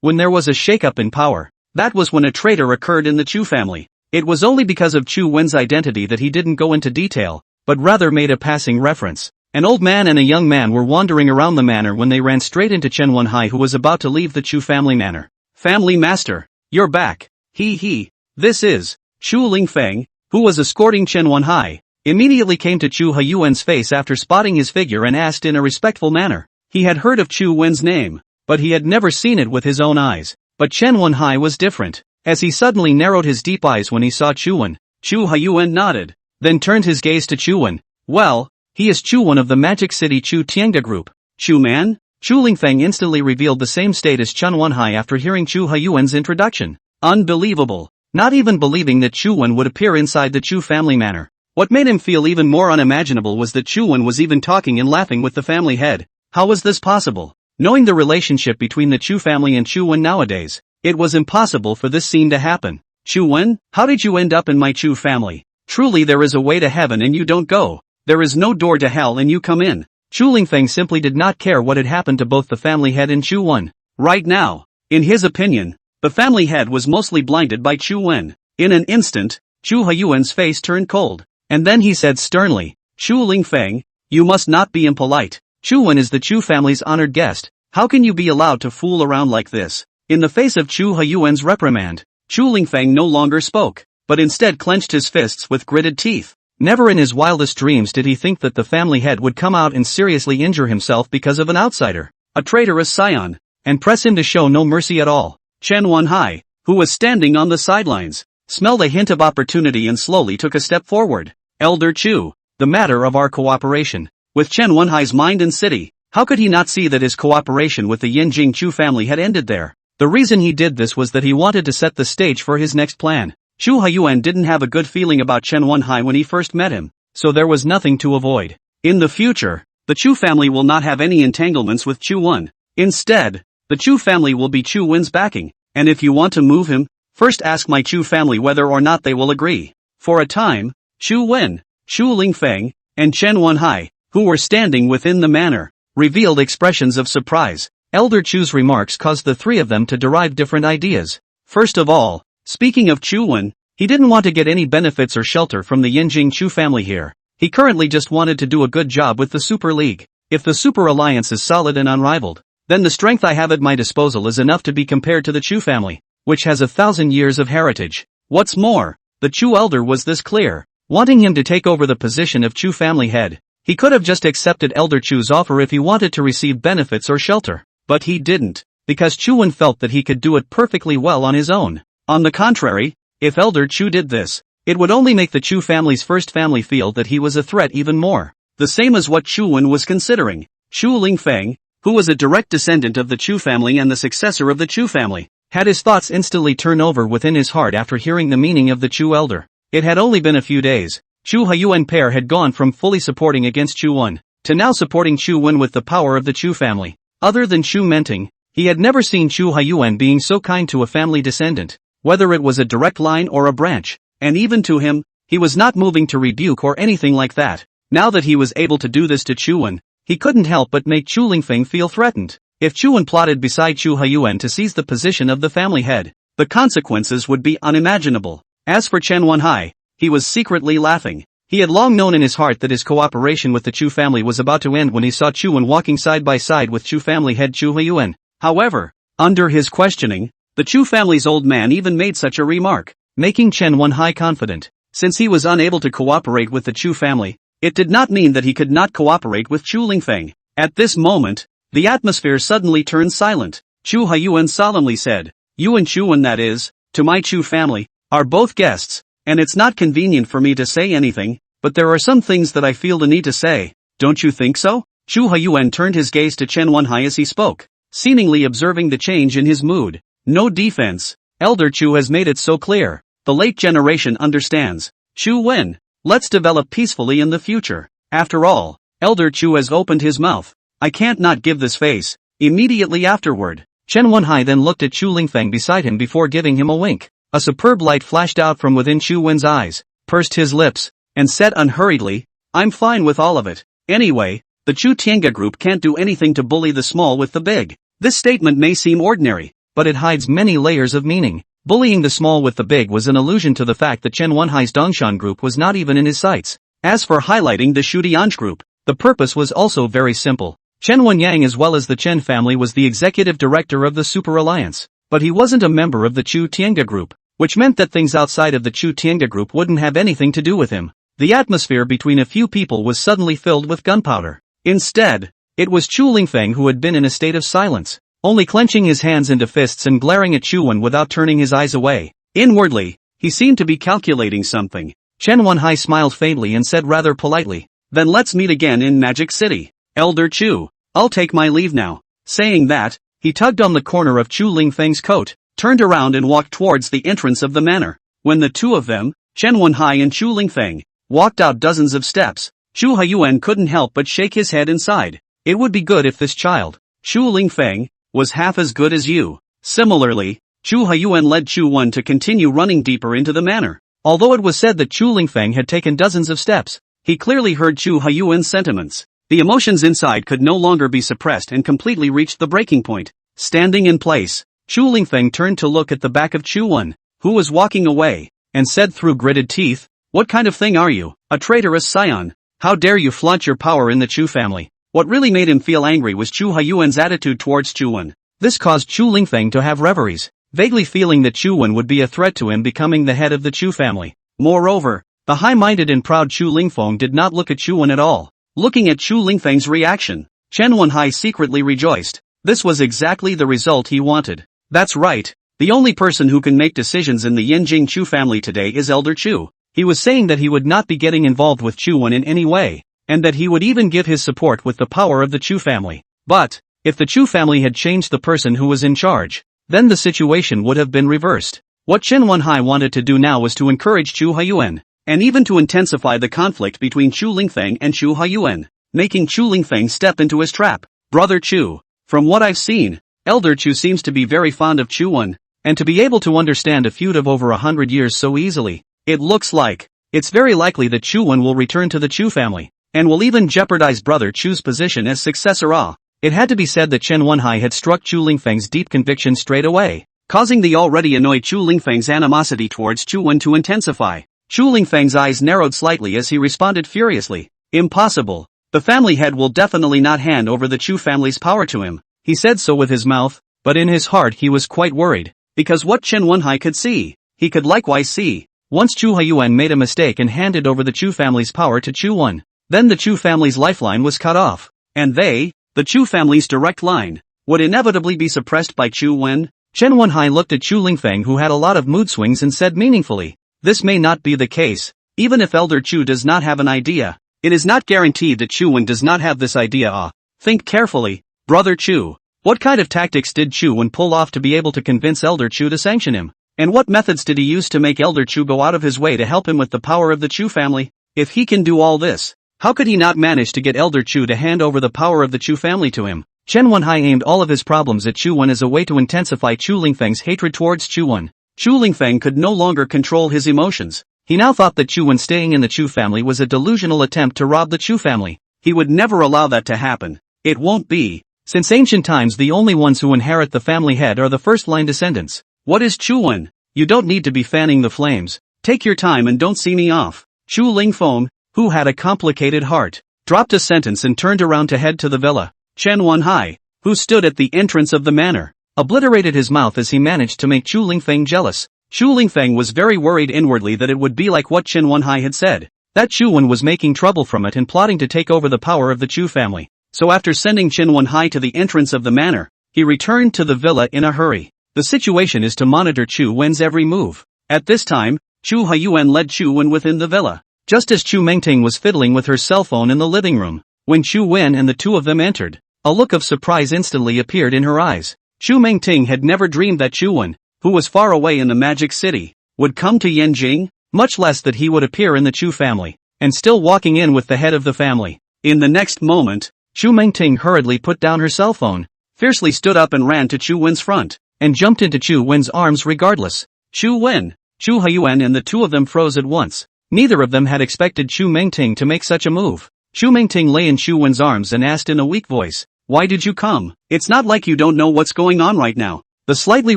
when there was a shakeup in power, that was when a traitor occurred in the Chu family. It was only because of Chu Wen's identity that he didn't go into detail, but rather made a passing reference. An old man and a young man were wandering around the manor when they ran straight into Chen Wenhai, who was about to leave the Chu family manor. "Family master, you're back. This is Chu Lingfeng," who was escorting Chen Wenhai, immediately came to Chu Haiyuan's face after spotting his figure and asked in a respectful manner. He had heard of Chu Wen's name, but he had never seen it with his own eyes. But Chen Wenhai was different, as he suddenly narrowed his deep eyes when he saw Chu Wen. Chu Haiyuan nodded, then turned his gaze to Chu Wen. "Well, he is Chu Wen of the Magic City Chu Tiangda group." "Chu Man?" Chu Lingfeng instantly revealed the same state as Chen Wenhai after hearing Chu Haiyuan's introduction. Unbelievable. Not even believing that Chu Wen would appear inside the Chu family manor. What made him feel even more unimaginable was that Chu Wen was even talking and laughing with the family head. How was this possible? Knowing the relationship between the Chu family and Chu Wen nowadays, it was impossible for this scene to happen. Chu Wen, how did you end up in my Chu family? Truly there is a way to heaven and you don't go. There is no door to hell and you come in. Chu Lingfeng simply did not care what had happened to both the family head and Chu Wen. Right now, in his opinion, the family head was mostly blinded by Chu Wen. In an instant, Chu Huiyuan's face turned cold, and then he said sternly, Chu Lingfeng, you must not be impolite. Chu Wen is the Chu family's honored guest. How can you be allowed to fool around like this? In the face of Chu Huiyuan's reprimand, Chu Lingfeng no longer spoke, but instead clenched his fists with gritted teeth. Never in his wildest dreams did he think that the family head would come out and seriously injure himself because of an outsider, a traitorous scion, and press him to show no mercy at all. Chen Wenhai, who was standing on the sidelines, smelled a hint of opportunity and slowly took a step forward. Elder Chu, the matter of our cooperation. With Chen Wenhai's mind and city, how could he not see that his cooperation with the Yinjing Chu family had ended there? The reason he did this was that he wanted to set the stage for his next plan. Chu Huiyuan didn't have a good feeling about Chen Wenhai when he first met him, so there was nothing to avoid. In the future, the Chu family will not have any entanglements with Chu Wen. Instead, the Chu family will be Chu Wen's backing, and if you want to move him, first ask my Chu family whether or not they will agree. For a time, Chu Wen, Chu Lingfeng, and Chen Wenhai, who were standing within the manor, revealed expressions of surprise. Elder Chu's remarks caused the three of them to derive different ideas. First of all, speaking of Chu Wen, he didn't want to get any benefits or shelter from the Yinjing Chu family here. He currently just wanted to do a good job with the Super League. If the Super Alliance is solid and unrivaled, then the strength I have at my disposal is enough to be compared to the Chu family, which has 1,000 years of heritage. What's more, the Chu elder was this clear, wanting him to take over the position of Chu family head. He could have just accepted Elder Chu's offer if he wanted to receive benefits or shelter, but he didn't, because Chu Wen felt that he could do it perfectly well on his own. On the contrary, if Elder Chu did this, it would only make the Chu family's first family feel that he was a threat even more. The same as what Chu Wen was considering. Chu Lingfeng, who was a direct descendant of the Chu family and the successor of the Chu family, had his thoughts instantly turn over within his heart after hearing the meaning of the Chu elder. It had only been a few days. Chu Huiyuan pair had gone from fully supporting against Chu Wen, to now supporting Chu Wen with the power of the Chu family. Other than Chu Menting, he had never seen Chu Huiyuan being so kind to a family descendant, whether it was a direct line or a branch, and even to him, he was not moving to rebuke or anything like that. Now that he was able to do this to Chu Wen, he couldn't help but make Chu Lingfeng feel threatened. If Chu Wen plotted beside Chu Huiyuan to seize the position of the family head, the consequences would be unimaginable. As for Chen Wenhai, he was secretly laughing. He had long known in his heart that his cooperation with the Chu family was about to end when he saw Chu Wen walking side by side with Chu family head Chu Huiyuan. However, under his questioning, the Chu family's old man even made such a remark, making Chen Wenhai confident. Since he was unable to cooperate with the Chu family, it did not mean that he could not cooperate with Chu Lingfeng. At this moment, the atmosphere suddenly turned silent. Chu Huiyuan solemnly said, "You and Chu Wen, that is, to my Chu family, are both guests, and it's not convenient for me to say anything, but there are some things that I feel the need to say. Don't you think so?" Chu Huiyuan turned his gaze to Chen Wenhai as he spoke, seemingly observing the change in his mood. No defense. Elder Chu has made it so clear. The late generation understands. Chu Wen, let's develop peacefully in the future. After all, Elder Chu has opened his mouth. I can't not give this face. Immediately afterward, Chen Wenhai then looked at Chu Lingfeng beside him before giving him a wink. A superb light flashed out from within Chu Wen's eyes, pursed his lips, and said unhurriedly, "I'm fine with all of it. Anyway, the Chu Tiange group can't do anything to bully the small with the big." This statement may seem ordinary, but it hides many layers of meaning. Bullying the small with the big was an allusion to the fact that Chen Wenhai's Dongshan group was not even in his sights. As for highlighting the Shudianj group, the purpose was also very simple. Chen Wenyang as well as the Chen family was the executive director of the Super Alliance, but he wasn't a member of the Chu Tiange group, which meant that things outside of the Chu Tiange group wouldn't have anything to do with him. The atmosphere between a few people was suddenly filled with gunpowder. Instead, it was Chu Lingfeng who had been in a state of silence, only clenching his hands into fists and glaring at Chu Wen without turning his eyes away. Inwardly, he seemed to be calculating something. Chen Wenhai smiled faintly and said rather politely, "Then let's meet again in Magic City. Elder Chu, I'll take my leave now." Saying that, he tugged on the corner of Chu Lingfeng's coat, turned around and walked towards the entrance of the manor. When the two of them, Chen Wenhai and Chu Lingfeng, walked out dozens of steps, Chu Huiyuan couldn't help but shake his head and sighed. It would be good if this child, Chu Lingfeng, was half as good as you. Similarly, Chu Haiyuan led Chu Wen to continue running deeper into the manor. Although it was said that Chu Lingfeng had taken dozens of steps, he clearly heard Chu Haiyuan's sentiments. The emotions inside could no longer be suppressed and completely reached the breaking point. Standing in place, Chu Lingfeng turned to look at the back of Chu Wen, who was walking away, and said through gritted teeth, "What kind of thing are you? A traitorous scion? How dare you flaunt your power in the Chu family?" What really made him feel angry was Chu Haiyuan's attitude towards Chu Wen. This caused Chu Lingfeng to have reveries, vaguely feeling that Chu Wen would be a threat to him becoming the head of the Chu family. Moreover, the high-minded and proud Chu Lingfeng did not look at Chu Wen at all. Looking at Chu Lingfeng's reaction, Chen Wenhai secretly rejoiced. This was exactly the result he wanted. That's right, the only person who can make decisions in the Yanjing Chu family today is Elder Chu. He was saying that he would not be getting involved with Chu Wen in any way, and that he would even give his support with the power of the Chu family. But, if the Chu family had changed the person who was in charge, then the situation would have been reversed. What Chen Wenhai wanted to do now was to encourage Chu Haiyuan, and even to intensify the conflict between Chu Lingfeng and Chu Haiyuan, making Chu Lingfeng step into his trap. Brother Chu, from what I've seen, Elder Chu seems to be very fond of Chu Wen, and to be able to understand a feud of over 100 years so easily. It looks like, it's very likely that Chu Wen will return to the Chu family, and will even jeopardize Brother Chu's position as successor. It had to be said that Chen Wenhai had struck Chu Lingfeng's deep conviction straight away, causing the already annoyed Chu Lingfeng's animosity towards Chu Wen to intensify. Chu Lingfeng's eyes narrowed slightly as he responded furiously. Impossible. The family head will definitely not hand over the Chu family's power to him. He said so with his mouth, but in his heart he was quite worried, because what Chen Wenhai could see, he could likewise see. Once Chu Haiyuan made a mistake and handed over the Chu family's power to Chu Wen, then the Chu family's lifeline was cut off, and they, the Chu family's direct line, would inevitably be suppressed by Chu Wen. Chen Wenhai looked at Chu Lingfeng, who had a lot of mood swings, and said meaningfully, "This may not be the case. Even if Elder Chu does not have an idea, it is not guaranteed that Chu Wen does not have this idea. Think carefully, Brother Chu. What kind of tactics did Chu Wen pull off to be able to convince Elder Chu to sanction him? And what methods did he use to make Elder Chu go out of his way to help him with the power of the Chu family? If he can do all this, how could he not manage to get Elder Chu to hand over the power of the Chu family to him?" Chen Wenhai aimed all of his problems at Chu Wen as a way to intensify Chu Lingfeng's hatred towards Chu Wen. Chu Lingfeng could no longer control his emotions. He now thought that Chu Wen staying in the Chu family was a delusional attempt to rob the Chu family. He would never allow that to happen. It won't be. Since ancient times, the only ones who inherit the family head are the first-line descendants. What is Chu Wen? You don't need to be fanning the flames. Take your time and don't see me off. Chu Lingfeng, who had a complicated heart, dropped a sentence and turned around to head to the villa. Chen Wenhai, who stood at the entrance of the manor, obliterated his mouth as he managed to make Chu Lingfeng jealous. Chu Lingfeng was very worried inwardly that it would be like what Chen Wenhai had said, that Chu Wen was making trouble from it and plotting to take over the power of the Chu family. So after sending Chen Wenhai to the entrance of the manor, he returned to the villa in a hurry. The situation is to monitor Chu Wen's every move. At this time, Chu Haiyuan led Chu Wen within the villa, just as Chu Mengting was fiddling with her cell phone in the living room. When Chu Wen and the two of them entered, a look of surprise instantly appeared in her eyes. Chu Mengting had never dreamed that Chu Wen, who was far away in the magic city, would come to Yanjing, much less that he would appear in the Chu family, and still walking in with the head of the family. In the next moment, Chu Mengting hurriedly put down her cell phone, fiercely stood up and ran to Chu Wen's front, and jumped into Chu Wen's arms regardless. Chu Wen, Chu Haiyuan and the two of them froze at once. Neither of them had expected Chu Mengting to make such a move. Chu Mengting lay in Chu Wen's arms and asked in a weak voice, "Why did you come? It's not like you don't know what's going on right now." The slightly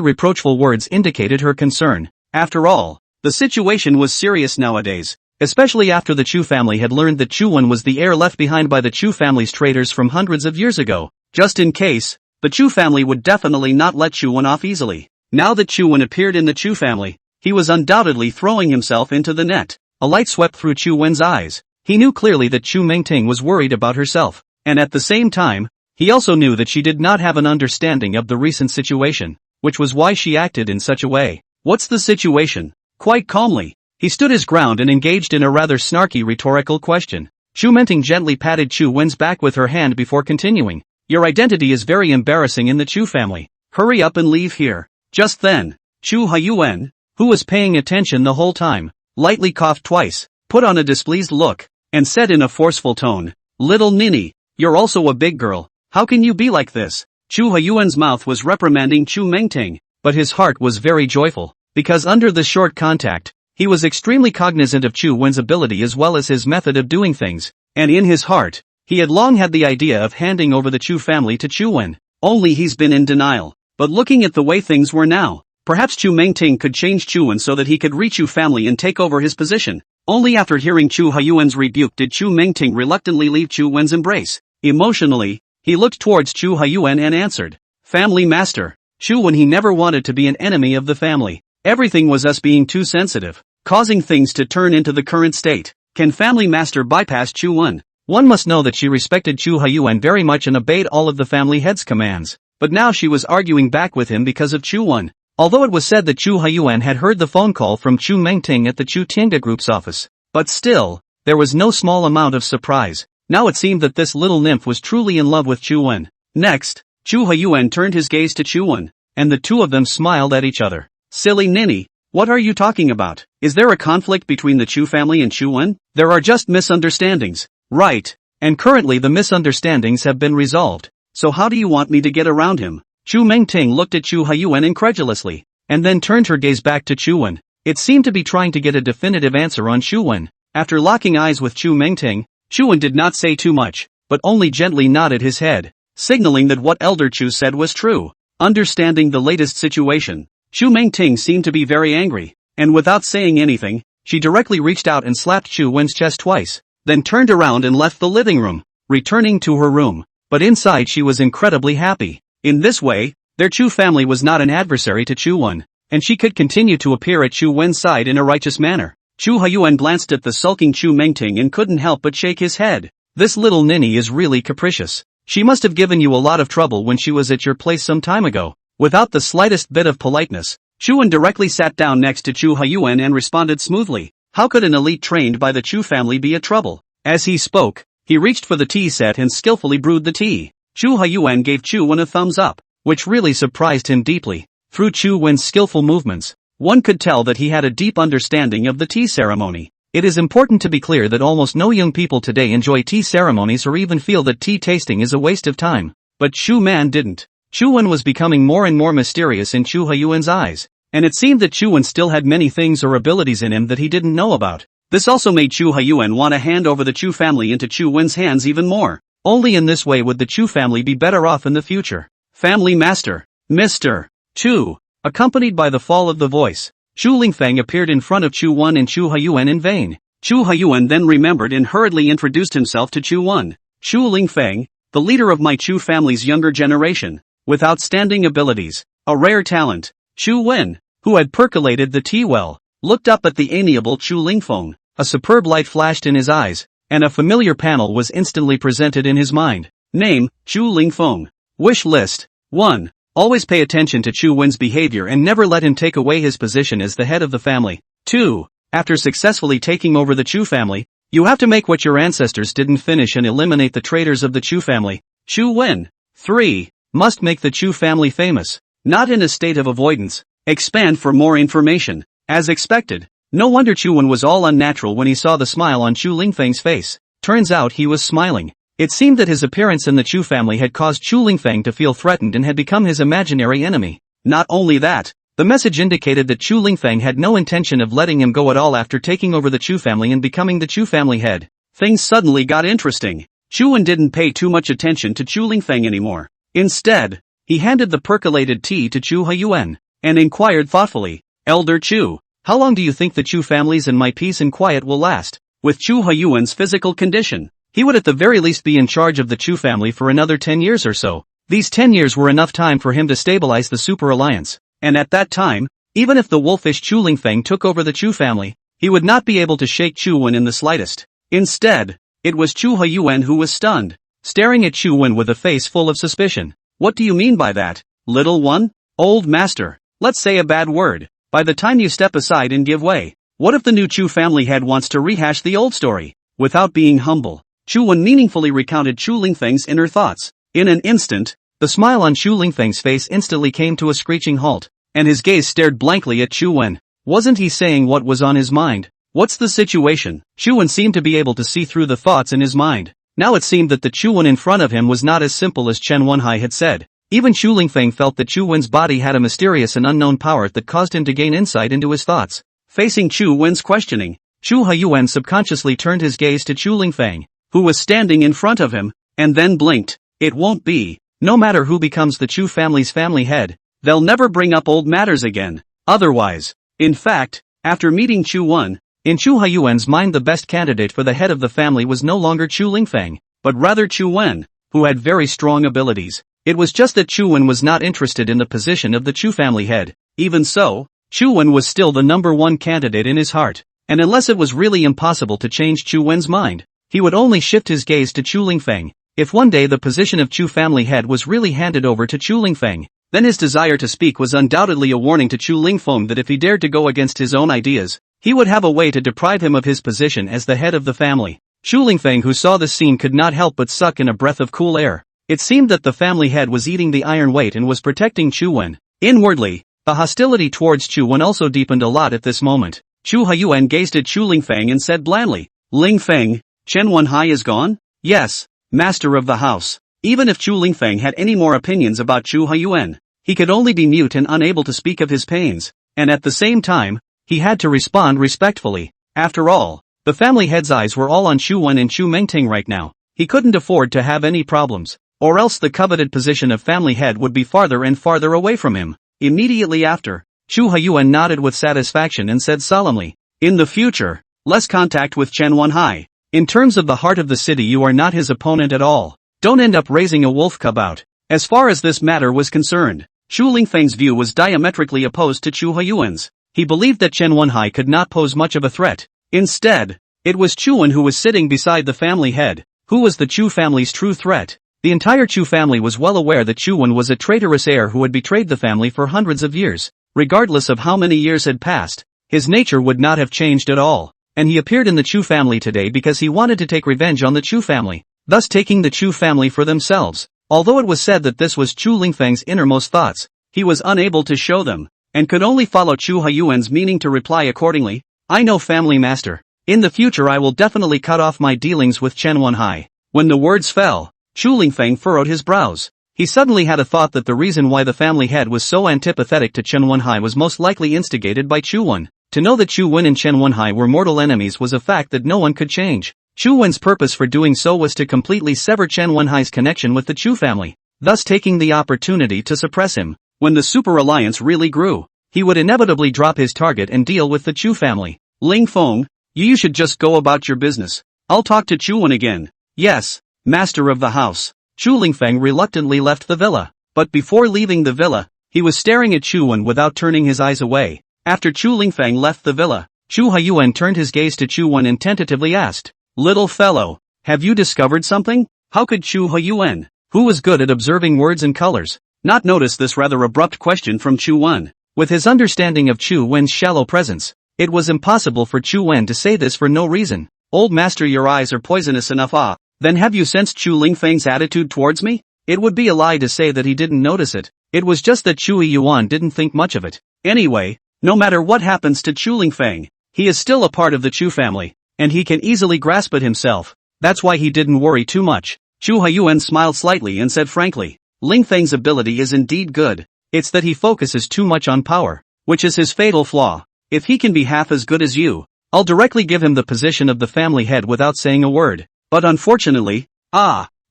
reproachful words indicated her concern. After all, the situation was serious nowadays, especially after the Chu family had learned that Chu Wen was the heir left behind by the Chu family's traitors from hundreds of years ago. Just in case, the Chu family would definitely not let Chu Wen off easily. Now that Chu Wen appeared in the Chu family, he was undoubtedly throwing himself into the net. A light swept through Chu Wen's eyes. He knew clearly that Chu Mengting was worried about herself, and at the same time, he also knew that she did not have an understanding of the recent situation, which was why she acted in such a way. "What's the situation?" Quite calmly, he stood his ground and engaged in a rather snarky rhetorical question. Chu Mengting gently patted Chu Wen's back with her hand before continuing, "Your identity is very embarrassing in the Chu family. Hurry up and leave here." Just then, Chu Haiyuan, who was paying attention the whole time, lightly coughed twice, put on a displeased look, and said in a forceful tone, "Little ninny, you're also a big girl. How can you be like this? Chu Huyuan's mouth was reprimanding Chu Mengting, but his heart was very joyful, because under this short contact, he was extremely cognizant of Chu Wen's ability as well as his method of doing things, and in his heart, he had long had the idea of handing over the Chu family to Chu Wen, only he's been in denial. But looking at the way things were now, perhaps Chu Mengting could change Chu Wen so that he could reach Chu family and take over his position. Only after hearing Chu Huyuan's rebuke did Chu Mengting reluctantly leave Chu Wen's embrace. Emotionally, he looked towards Chu Huyuan and answered, "Family master." Chu Wen he never wanted to be an enemy of the family. Everything was us being too sensitive, causing things to turn into the current state. Can family master bypass Chu Wen? One must know that she respected Chu Huyuan very much and obeyed all of the family head's commands. But now she was arguing back with him because of Chu Wen. Although it was said that Chu Huyuan had heard the phone call from Chu Mengting at the Chu Tiange Group's office. But still, there was no small amount of surprise. Now it seemed that this little nymph was truly in love with Chu Wen. Next, Chu Huyuan turned his gaze to Chu Wen, and the two of them smiled at each other. "Silly ninny, what are you talking about? Is there a conflict between the Chu family and Chu Wen? There are just misunderstandings, right? And currently the misunderstandings have been resolved. So how do you want me to get around him?" Chu Mengting looked at Chu Huyuan incredulously, and then turned her gaze back to Chu Wen. It seemed to be trying to get a definitive answer on Chu Wen. After locking eyes with Chu Mengting, Chu Wen did not say too much, but only gently nodded his head, signaling that what Elder Chu said was true. Understanding the latest situation, Chu Mengting seemed to be very angry, and without saying anything, she directly reached out and slapped Chu Wen's chest twice, then turned around and left the living room, returning to her room. But inside she was incredibly happy. In this way, their Chu family was not an adversary to Chu Wen, and she could continue to appear at Chu Wen's side in a righteous manner. Chu Huyuan glanced at the sulking Chu Mengting and couldn't help but shake his head. "This little ninny is really capricious. She must have given you a lot of trouble when she was at your place some time ago." Without the slightest bit of politeness, Chu Wen directly sat down next to Chu Huyuan and responded smoothly. How could an elite trained by the Chu family be a trouble? As he spoke, he reached for the tea set and skillfully brewed the tea. Chu Huyuan gave Chu Wen a thumbs up, which really surprised him deeply. Through Chu Wen's skillful movements, one could tell that he had a deep understanding of the tea ceremony. It is important to be clear that almost no young people today enjoy tea ceremonies or even feel that tea tasting is a waste of time. But Chu Man didn't. Chu Wen was becoming more and more mysterious in Chu Huyuan's eyes, and it seemed that Chu Wen still had many things or abilities in him that he didn't know about. This also made Chu Huyuan want to hand over the Chu family into Chu Wen's hands even more. Only in this way would the Chu family be better off in the future. Family Master, Mr. Chu. Accompanied by the fall of the voice, Chu Lingfeng appeared in front of Chu Wen and Chu Huyuan in vain. Chu Huyuan then remembered and hurriedly introduced himself to Chu Wen. Chu Lingfeng, the leader of my Chu family's younger generation, with outstanding abilities, a rare talent. Chu Wen, who had percolated the tea well, looked up at the amiable Chu Lingfeng. A superb light flashed in his eyes, and a familiar panel was instantly presented in his mind. Name, Chu Lingfeng. Wish list. 1. Always pay attention to Chu Wen's behavior and never let him take away his position as the head of the family. 2. After successfully taking over the Chu family, you have to make what your ancestors didn't finish and eliminate the traitors of the Chu family. Chu Wen. 3. Must make the Chu family famous, not in a state of avoidance. Expand for more information. As expected. No wonder Chu Wen was all unnatural when he saw the smile on Chu Lingfeng's face. Turns out he was smiling. It seemed that his appearance in the Chu family had caused Chu Lingfeng to feel threatened and had become his imaginary enemy. Not only that, the message indicated that Chu Lingfeng had no intention of letting him go at all after taking over the Chu family and becoming the Chu family head. Things suddenly got interesting. Chu Wen didn't pay too much attention to Chu Lingfeng anymore. Instead, he handed the percolated tea to Chu Huyuan, and inquired thoughtfully, "Elder Chu, how long do you think the Chu families and my peace and quiet will last?" With Chu Huyuan's physical condition, he would at the very least be in charge of the Chu family for another 10 years or so. These 10 years were enough time for him to stabilize the Super Alliance, and at that time, even if the wolfish Chu Lingfeng took over the Chu family, he would not be able to shake Chu Wen in the slightest. Instead, it was Chu Huyuan who was stunned, staring at Chu Wen with a face full of suspicion. "What do you mean by that, little one?" "Old master, let's say a bad word. By the time you step aside and give way, what if the new Chu family head wants to rehash the old story?" Without being humble, Chu Wen meaningfully recounted Chu Lingfeng's inner thoughts. In an instant, the smile on Chu Lingfeng's face instantly came to a screeching halt, and his gaze stared blankly at Chu Wen. Wasn't he saying what was on his mind? "What's the situation?" Chu Wen seemed to be able to see through the thoughts in his mind. Now it seemed that the Chu Wen in front of him was not as simple as Chen Wenhai had said. Even Chu Lingfeng felt that Chu Wen's body had a mysterious and unknown power that caused him to gain insight into his thoughts. Facing Chu Wen's questioning, Chu Huiyuan subconsciously turned his gaze to Chu Lingfeng, who was standing in front of him, and then blinked. It won't be. No matter who becomes the Chu family's family head, they'll never bring up old matters again. Otherwise. In fact, after meeting Chu Wen, in Chu Huiyuan's mind the best candidate for the head of the family was no longer Chu Lingfeng, but rather Chu Wen, who had very strong abilities. It was just that Chu Wen was not interested in the position of the Chu family head. Even so, Chu Wen was still the number one candidate in his heart, and unless it was really impossible to change Chu Wen's mind, he would only shift his gaze to Chu Lingfeng. If one day the position of Chu family head was really handed over to Chu Lingfeng, then his desire to speak was undoubtedly a warning to Chu Lingfeng that if he dared to go against his own ideas, he would have a way to deprive him of his position as the head of the family. Chu Lingfeng, who saw this scene, could not help but suck in a breath of cool air. It seemed that the family head was eating the iron weight and was protecting Chu Wen. Inwardly, the hostility towards Chu Wen also deepened a lot at this moment. Chu Huiyuan gazed at Chu Lingfeng and said blandly, "Lingfeng, Chen Wenhai is gone?" "Yes, master of the house." Even if Chu Lingfeng had any more opinions about Chu Huiyuan, he could only be mute and unable to speak of his pains, and at the same time, he had to respond respectfully. After all, the family head's eyes were all on Chu Wen and Chu Mengting right now. He couldn't afford to have any problems, or else the coveted position of family head would be farther and farther away from him. Immediately after, Chu Huiyuan nodded with satisfaction and said solemnly, "In the future, less contact with Chen Wenhai. In terms of the heart of the city, you are not his opponent at all. Don't end up raising a wolf cub out." As far as this matter was concerned, Chu Lingfeng's view was diametrically opposed to Chu Huiyuan's. He believed that Chen Wenhai could not pose much of a threat. Instead, it was Chu Wen who was sitting beside the family head, who was the Chu family's true threat. The entire Chu family was well aware that Chu Wen was a traitorous heir who had betrayed the family for hundreds of years. Regardless of how many years had passed, his nature would not have changed at all, and he appeared in the Chu family today because he wanted to take revenge on the Chu family, thus taking the Chu family for themselves. Although it was said that this was Chu Lingfeng's innermost thoughts, he was unable to show them, and could only follow Chu Huiyuan's meaning to reply accordingly. "I know, family master. In the future I will definitely cut off my dealings with Chen Wenhai." When the words fell, Chu Lingfeng furrowed his brows. He suddenly had a thought that the reason why the family head was so antipathetic to Chen Wenhai was most likely instigated by Chu Wen. To know that Chu Wen and Chen Wenhai were mortal enemies was a fact that no one could change. Chu Wen's purpose for doing so was to completely sever Chen Wenhai's connection with the Chu family, thus taking the opportunity to suppress him. When the super alliance really grew, he would inevitably drop his target and deal with the Chu family. "Lingfeng, you should just go about your business. I'll talk to Chu Wen again." "Yes, master of the house." Chu Lingfeng reluctantly left the villa, but before leaving the villa, he was staring at Chu Wen without turning his eyes away. After Chu Lingfeng left the villa, Chu Huiyuan turned his gaze to Chu Wen and tentatively asked, "Little fellow, have you discovered something?" How could Chu Huiyuan, who was good at observing words and colors, not notice this rather abrupt question from Chu Wen? With his understanding of Chu Wen's shallow presence, it was impossible for Chu Wen to say this for no reason. "Old master, your eyes are poisonous enough. Then have you sensed Chu Lingfeng's attitude towards me?" It would be a lie to say that he didn't notice it. It was just that Chu Huiyuan didn't think much of it. Anyway, no matter what happens to Chu Lingfeng, he is still a part of the Chu family, and he can easily grasp it himself. That's why he didn't worry too much. Chu Huiyuan smiled slightly and said frankly, "Lingfeng's ability is indeed good. It's that he focuses too much on power, which is his fatal flaw. If he can be half as good as you, I'll directly give him the position of the family head without saying a word. But unfortunately,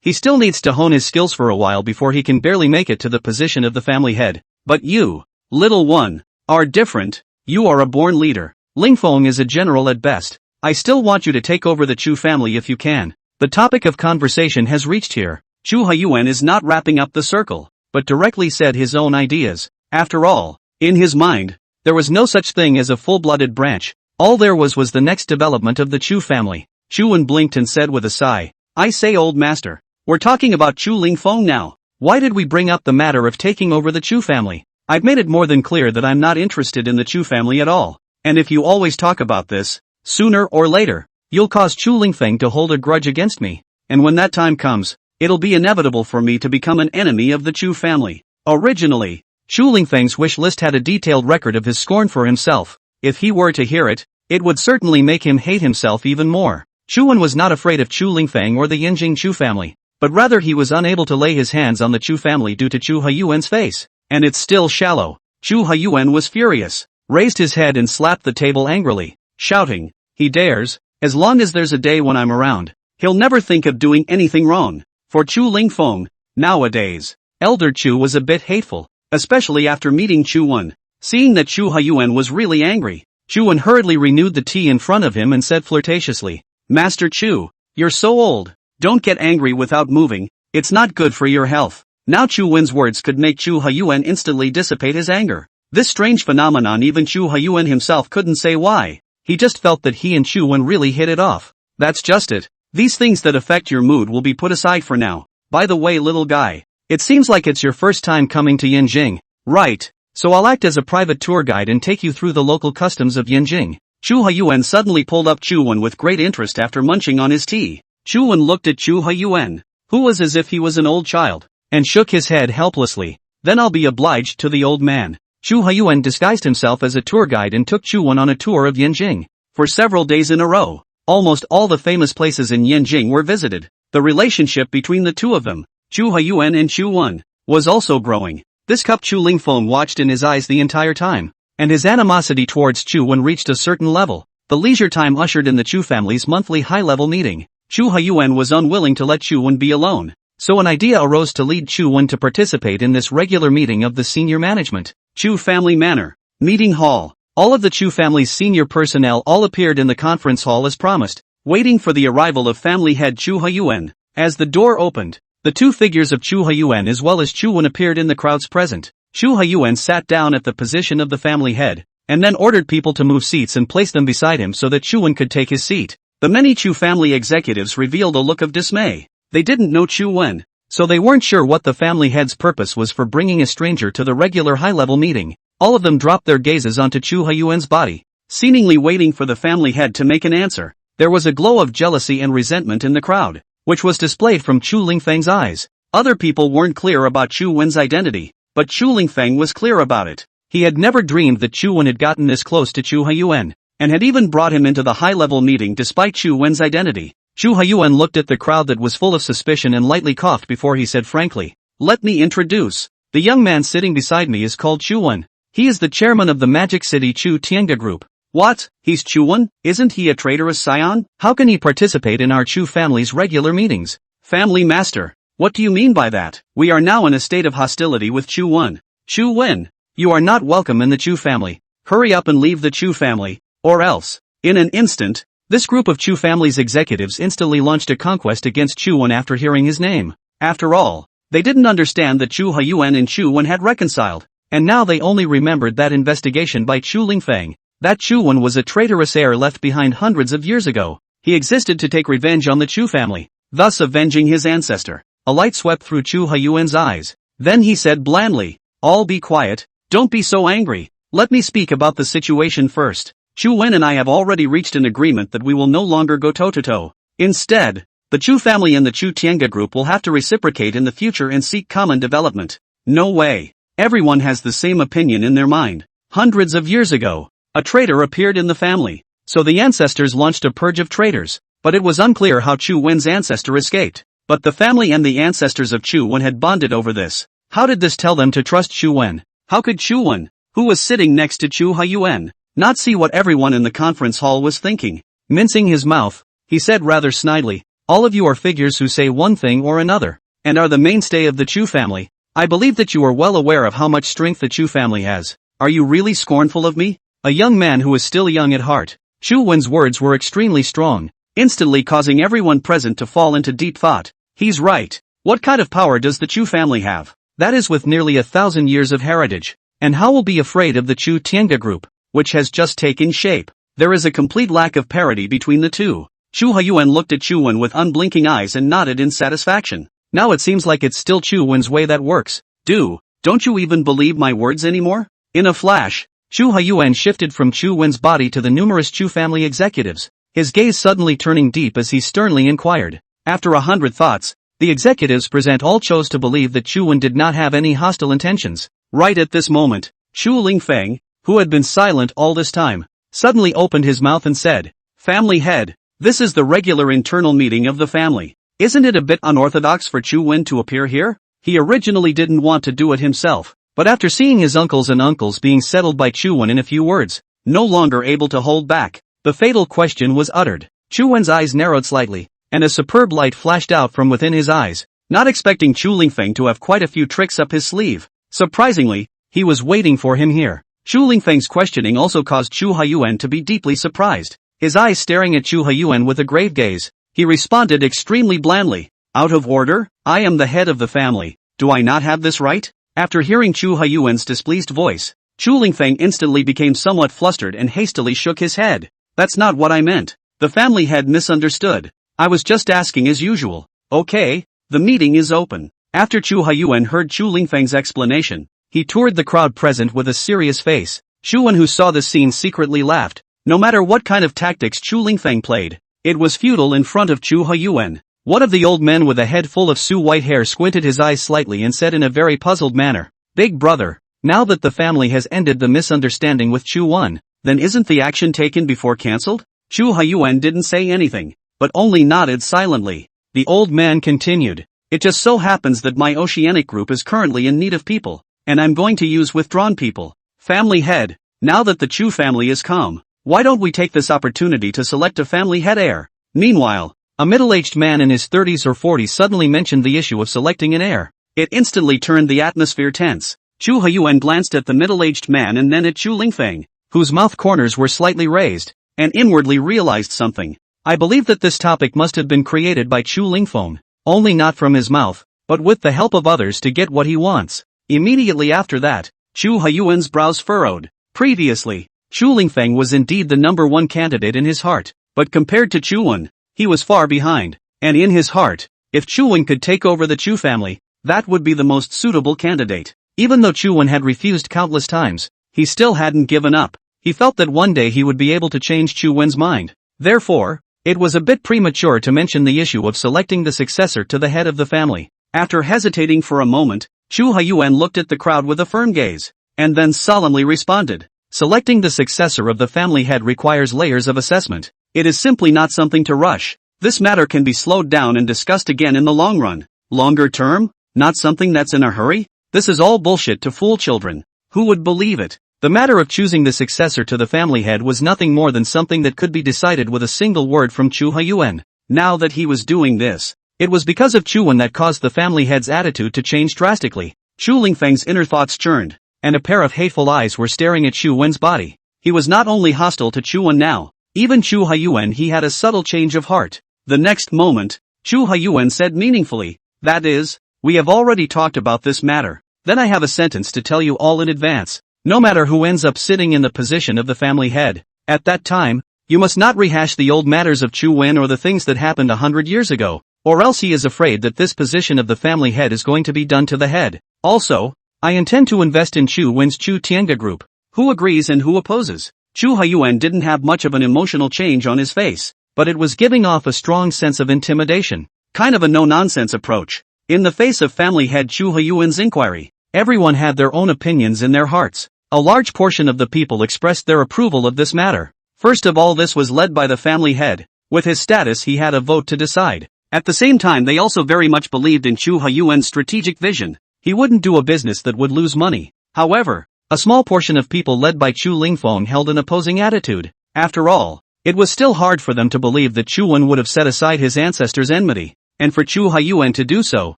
he still needs to hone his skills for a while before he can barely make it to the position of the family head. But you, little one, are different. You are a born leader. Lingfeng is a general at best. I still want you to take over the Chu family if you can." The topic of conversation has reached here. Chu Huiyuan is not wrapping up the circle, but directly said his own ideas. After all, in his mind, there was no such thing as a full-blooded branch. All there was the next development of the Chu family. Chu Wen blinked and said with a sigh, "I say, old master, we're talking about Chu Lingfeng now. Why did we bring up the matter of taking over the Chu family? I've made it more than clear that I'm not interested in the Chu family at all. And if you always talk about this, sooner or later, you'll cause Chu Lingfeng to hold a grudge against me. And when that time comes, it'll be inevitable for me to become an enemy of the Chu family." Originally, Chu Lingfeng's wish list had a detailed record of his scorn for himself. If he were to hear it, it would certainly make him hate himself even more. Chu Wen was not afraid of Chu Lingfeng or the Yinjing Chu family, but rather he was unable to lay his hands on the Chu family due to Chu Huyuan's face. And it's still shallow. Chu Huyuan was furious, raised his head and slapped the table angrily, shouting, "He dares, as long as there's a day when I'm around, he'll never think of doing anything wrong." For Chu Lingfeng, nowadays, Elder Chu was a bit hateful, especially after meeting Chu Wen. Seeing that Chu Huyuan was really angry, Chu Wen hurriedly renewed the tea in front of him and said flirtatiously, "Master Chu, you're so old, don't get angry without moving, it's not good for your health." Now Chu Wen's words could make Chu Huyuan instantly dissipate his anger. This strange phenomenon even Chu Huyuan himself couldn't say why. He just felt that he and Chu Wen really hit it off. That's just it. These things that affect your mood will be put aside for now. By the way, little guy, it seems like it's your first time coming to Yanjing, right? So I'll act as a private tour guide and take you through the local customs of Yanjing. Chu Huyuan suddenly pulled up Chu Wen with great interest after munching on his tea. Chu Wen looked at Chu Huyuan, who was as if he was an old child, and shook his head helplessly. "Then I'll be obliged to the old man." Chu Huyuan disguised himself as a tour guide and took Chu Wen on a tour of Yanjing. For several days in a row, almost all the famous places in Yanjing were visited. The relationship between the two of them, Chu Huyuan and Chu Wen, was also growing. This cup Chu Lingfeng watched in his eyes the entire time, and his animosity towards Chu Wen reached a certain level. The leisure time ushered in the Chu family's monthly high-level meeting. Chu Huyuan was unwilling to let Chu Wen be alone, so an idea arose to lead Chu Wen to participate in this regular meeting of the senior management. Chu Family Manor Meeting Hall. All of the Chu family's senior personnel all appeared in the conference hall as promised, waiting for the arrival of family head Chu Huyuan. As the door opened, the two figures of Chu Huyuan as well as Chu Wen appeared in the crowds present. Chu Huyuan sat down at the position of the family head, and then ordered people to move seats and place them beside him so that Chu Wen could take his seat. The many Chu family executives revealed a look of dismay. They didn't know Chu Wen, so they weren't sure what the family head's purpose was for bringing a stranger to the regular high-level meeting. All of them dropped their gazes onto Chu Huyuan's body, seemingly waiting for the family head to make an answer. There was a glow of jealousy and resentment in the crowd, which was displayed from Chu Lingfeng's eyes. Other people weren't clear about Chu Wen's identity, but Chu Lingfeng was clear about it. He had never dreamed that Chu Wen had gotten this close to Chu Huyuan, and had even brought him into the high-level meeting despite Chu Wen's identity. Chu Huyuan looked at the crowd that was full of suspicion and lightly coughed before he said frankly, "Let me introduce. The young man sitting beside me is called Chu Wen. He is the chairman of the Magic City Chu Tianga Group." "What? He's Chu Wen? Isn't he a traitorous scion? How can he participate in our Chu family's regular meetings?" "Family master, what do you mean by that? We are now in a state of hostility with Chu Wen. Chu Wen, you are not welcome in the Chu family. Hurry up and leave the Chu family, or else." In an instant, this group of Chu family's executives instantly launched a conquest against Chu Wen after hearing his name. After all, they didn't understand that Chu Huyuan and Chu Wen had reconciled, and now they only remembered that investigation by Chu Lingfeng. That Chu Wen was a traitorous heir left behind hundreds of years ago. He existed to take revenge on the Chu family, thus avenging his ancestor. A light swept through Chu Huyuan's eyes. Then he said blandly, "All be quiet, don't be so angry. Let me speak about the situation first. Chu Wen and I have already reached an agreement that we will no longer go toe-to-toe. Instead, the Chu family and the Chu Tianga group will have to reciprocate in the future and seek common development." No way. Everyone has the same opinion in their mind. Hundreds of years ago, a traitor appeared in the family, so the ancestors launched a purge of traitors, but it was unclear how Chu Wen's ancestor escaped. But the family and the ancestors of Chu Wen had bonded over this. How did this tell them to trust Chu Wen? How could Chu Wen, who was sitting next to Chu Huyuan, not see what everyone in the conference hall was thinking? Mincing his mouth, he said rather snidely, "All of you are figures who say one thing or another, and are the mainstay of the Chu family. I believe that you are well aware of how much strength the Chu family has. Are you really scornful of me?" A young man who was still young at heart, Chu Wen's words were extremely strong, instantly causing everyone present to fall into deep thought. He's right. What kind of power does the Chu family have? That is with nearly 1,000 years of heritage. And how will be afraid of the Chu Tianga group, which has just taken shape? There is a complete lack of parity between the two. Chu Huyuan looked at Chu Wen with unblinking eyes and nodded in satisfaction. Now it seems like it's still Chu Wen's way that works. Don't you even believe my words anymore? In a flash, Chu Huyuan shifted from Chu Wen's body to the numerous Chu family executives, his gaze suddenly turning deep as he sternly inquired. After 100 thoughts, the executives present all chose to believe that Chu Wen did not have any hostile intentions. Right at this moment, Chu Lingfeng, who had been silent all this time, suddenly opened his mouth and said, "Family head, this is the regular internal meeting of the family. Isn't it a bit unorthodox for Chu Wen to appear here? He originally didn't want to do it himself, but after seeing his uncles and uncles being settled by Chu Wen in a few words, no longer able to hold back, the fatal question was uttered. Chu Wen's eyes narrowed slightly, and a superb light flashed out from within his eyes, not expecting Chu Lingfeng to have quite a few tricks up his sleeve. Surprisingly, he was waiting for him here. Chu Lingfeng's questioning also caused Chu Haiyuan to be deeply surprised. His eyes staring at Chu Haiyuan with a grave gaze, he responded extremely blandly, "Out of order? I am the head of the family. Do I not have this right?" After hearing Chu Haiyuan's displeased voice, Chu Lingfeng instantly became somewhat flustered and hastily shook his head. "That's not what I meant." The family head misunderstood. "I was just asking as usual." "Okay, the meeting is open." After Chu Haiyuan heard Chu Lingfeng's explanation, he toured the crowd present with a serious face. Chu Wen, who saw this scene, secretly laughed. No matter what kind of tactics Chu Lingfeng played, it was futile in front of Chu Haiyuan. One of the old men with a head full of white hair squinted his eyes slightly and said in a very puzzled manner, "Big brother, now that the family has ended the misunderstanding with Chu Wen, then isn't the action taken before cancelled?" Chu Haiyuan didn't say anything, but only nodded silently. The old man continued, "It just so happens that my oceanic group is currently in need of people, and I'm going to use withdrawn people. Family head, now that the Chu family is calm, why don't we take this opportunity to select a family head heir?" Meanwhile, a middle-aged man in his 30s or 40s suddenly mentioned the issue of selecting an heir. It instantly turned the atmosphere tense. Chu Haiyuan glanced at the middle-aged man and then at Chu Lingfeng, whose mouth corners were slightly raised, and inwardly realized something. I believe that this topic must have been created by Chu Lingfeng, only not from his mouth, but with the help of others to get what he wants. Immediately after that, Chu Haiyuan's brows furrowed. Previously, Chu Lingfeng was indeed the number one candidate in his heart, but compared to Chu Wen, he was far behind, and in his heart, if Chu Wen could take over the Chu family, that would be the most suitable candidate. Even though Chu Wen had refused countless times, he still hadn't given up. He felt that one day he would be able to change Chu Wen's mind. Therefore, it was a bit premature to mention the issue of selecting the successor to the head of the family. After hesitating for a moment, Chu Haiyuan looked at the crowd with a firm gaze, and then solemnly responded, "Selecting the successor of the family head requires layers of assessment. It is simply not something to rush. This matter can be slowed down and discussed again in the long run. Longer term? Not something that's in a hurry? This is all bullshit to fool children. Who would believe it?" The matter of choosing the successor to the family head was nothing more than something that could be decided with a single word from Chu Haiyuan. Now that he was doing this, it was because of Chu Wen that caused the family head's attitude to change drastically. Chu Lingfeng's inner thoughts churned, and a pair of hateful eyes were staring at Chu Wen's body. He was not only hostile to Chu Wen now, even Chu Haiyuan, he had a subtle change of heart. The next moment, Chu Haiyuan said meaningfully, "That is, we have already talked about this matter. Then I have a sentence to tell you all in advance. No matter who ends up sitting in the position of the family head, at that time, you must not rehash the old matters of Chu Wen or the things that happened 100 years ago, or else he is afraid that this position of the family head is going to be done to the head. Also, I intend to invest in Chu Wen's Chu Tianga group. Who agrees and who opposes?" Chu Haiyuan didn't have much of an emotional change on his face, but it was giving off a strong sense of intimidation. Kind of a no-nonsense approach. In the face of family head Chu Haiyuan's inquiry, everyone had their own opinions in their hearts. A large portion of the people expressed their approval of this matter. First of all, this was led by the family head. With his status, he had a vote to decide. At the same time, they also very much believed in Chu Haiyuan's strategic vision. He wouldn't do a business that would lose money. However, a small portion of people led by Chu Lingfeng held an opposing attitude. After all, it was still hard for them to believe that Chu Wen would have set aside his ancestors' enmity, and for Chu Haiyuan to do so,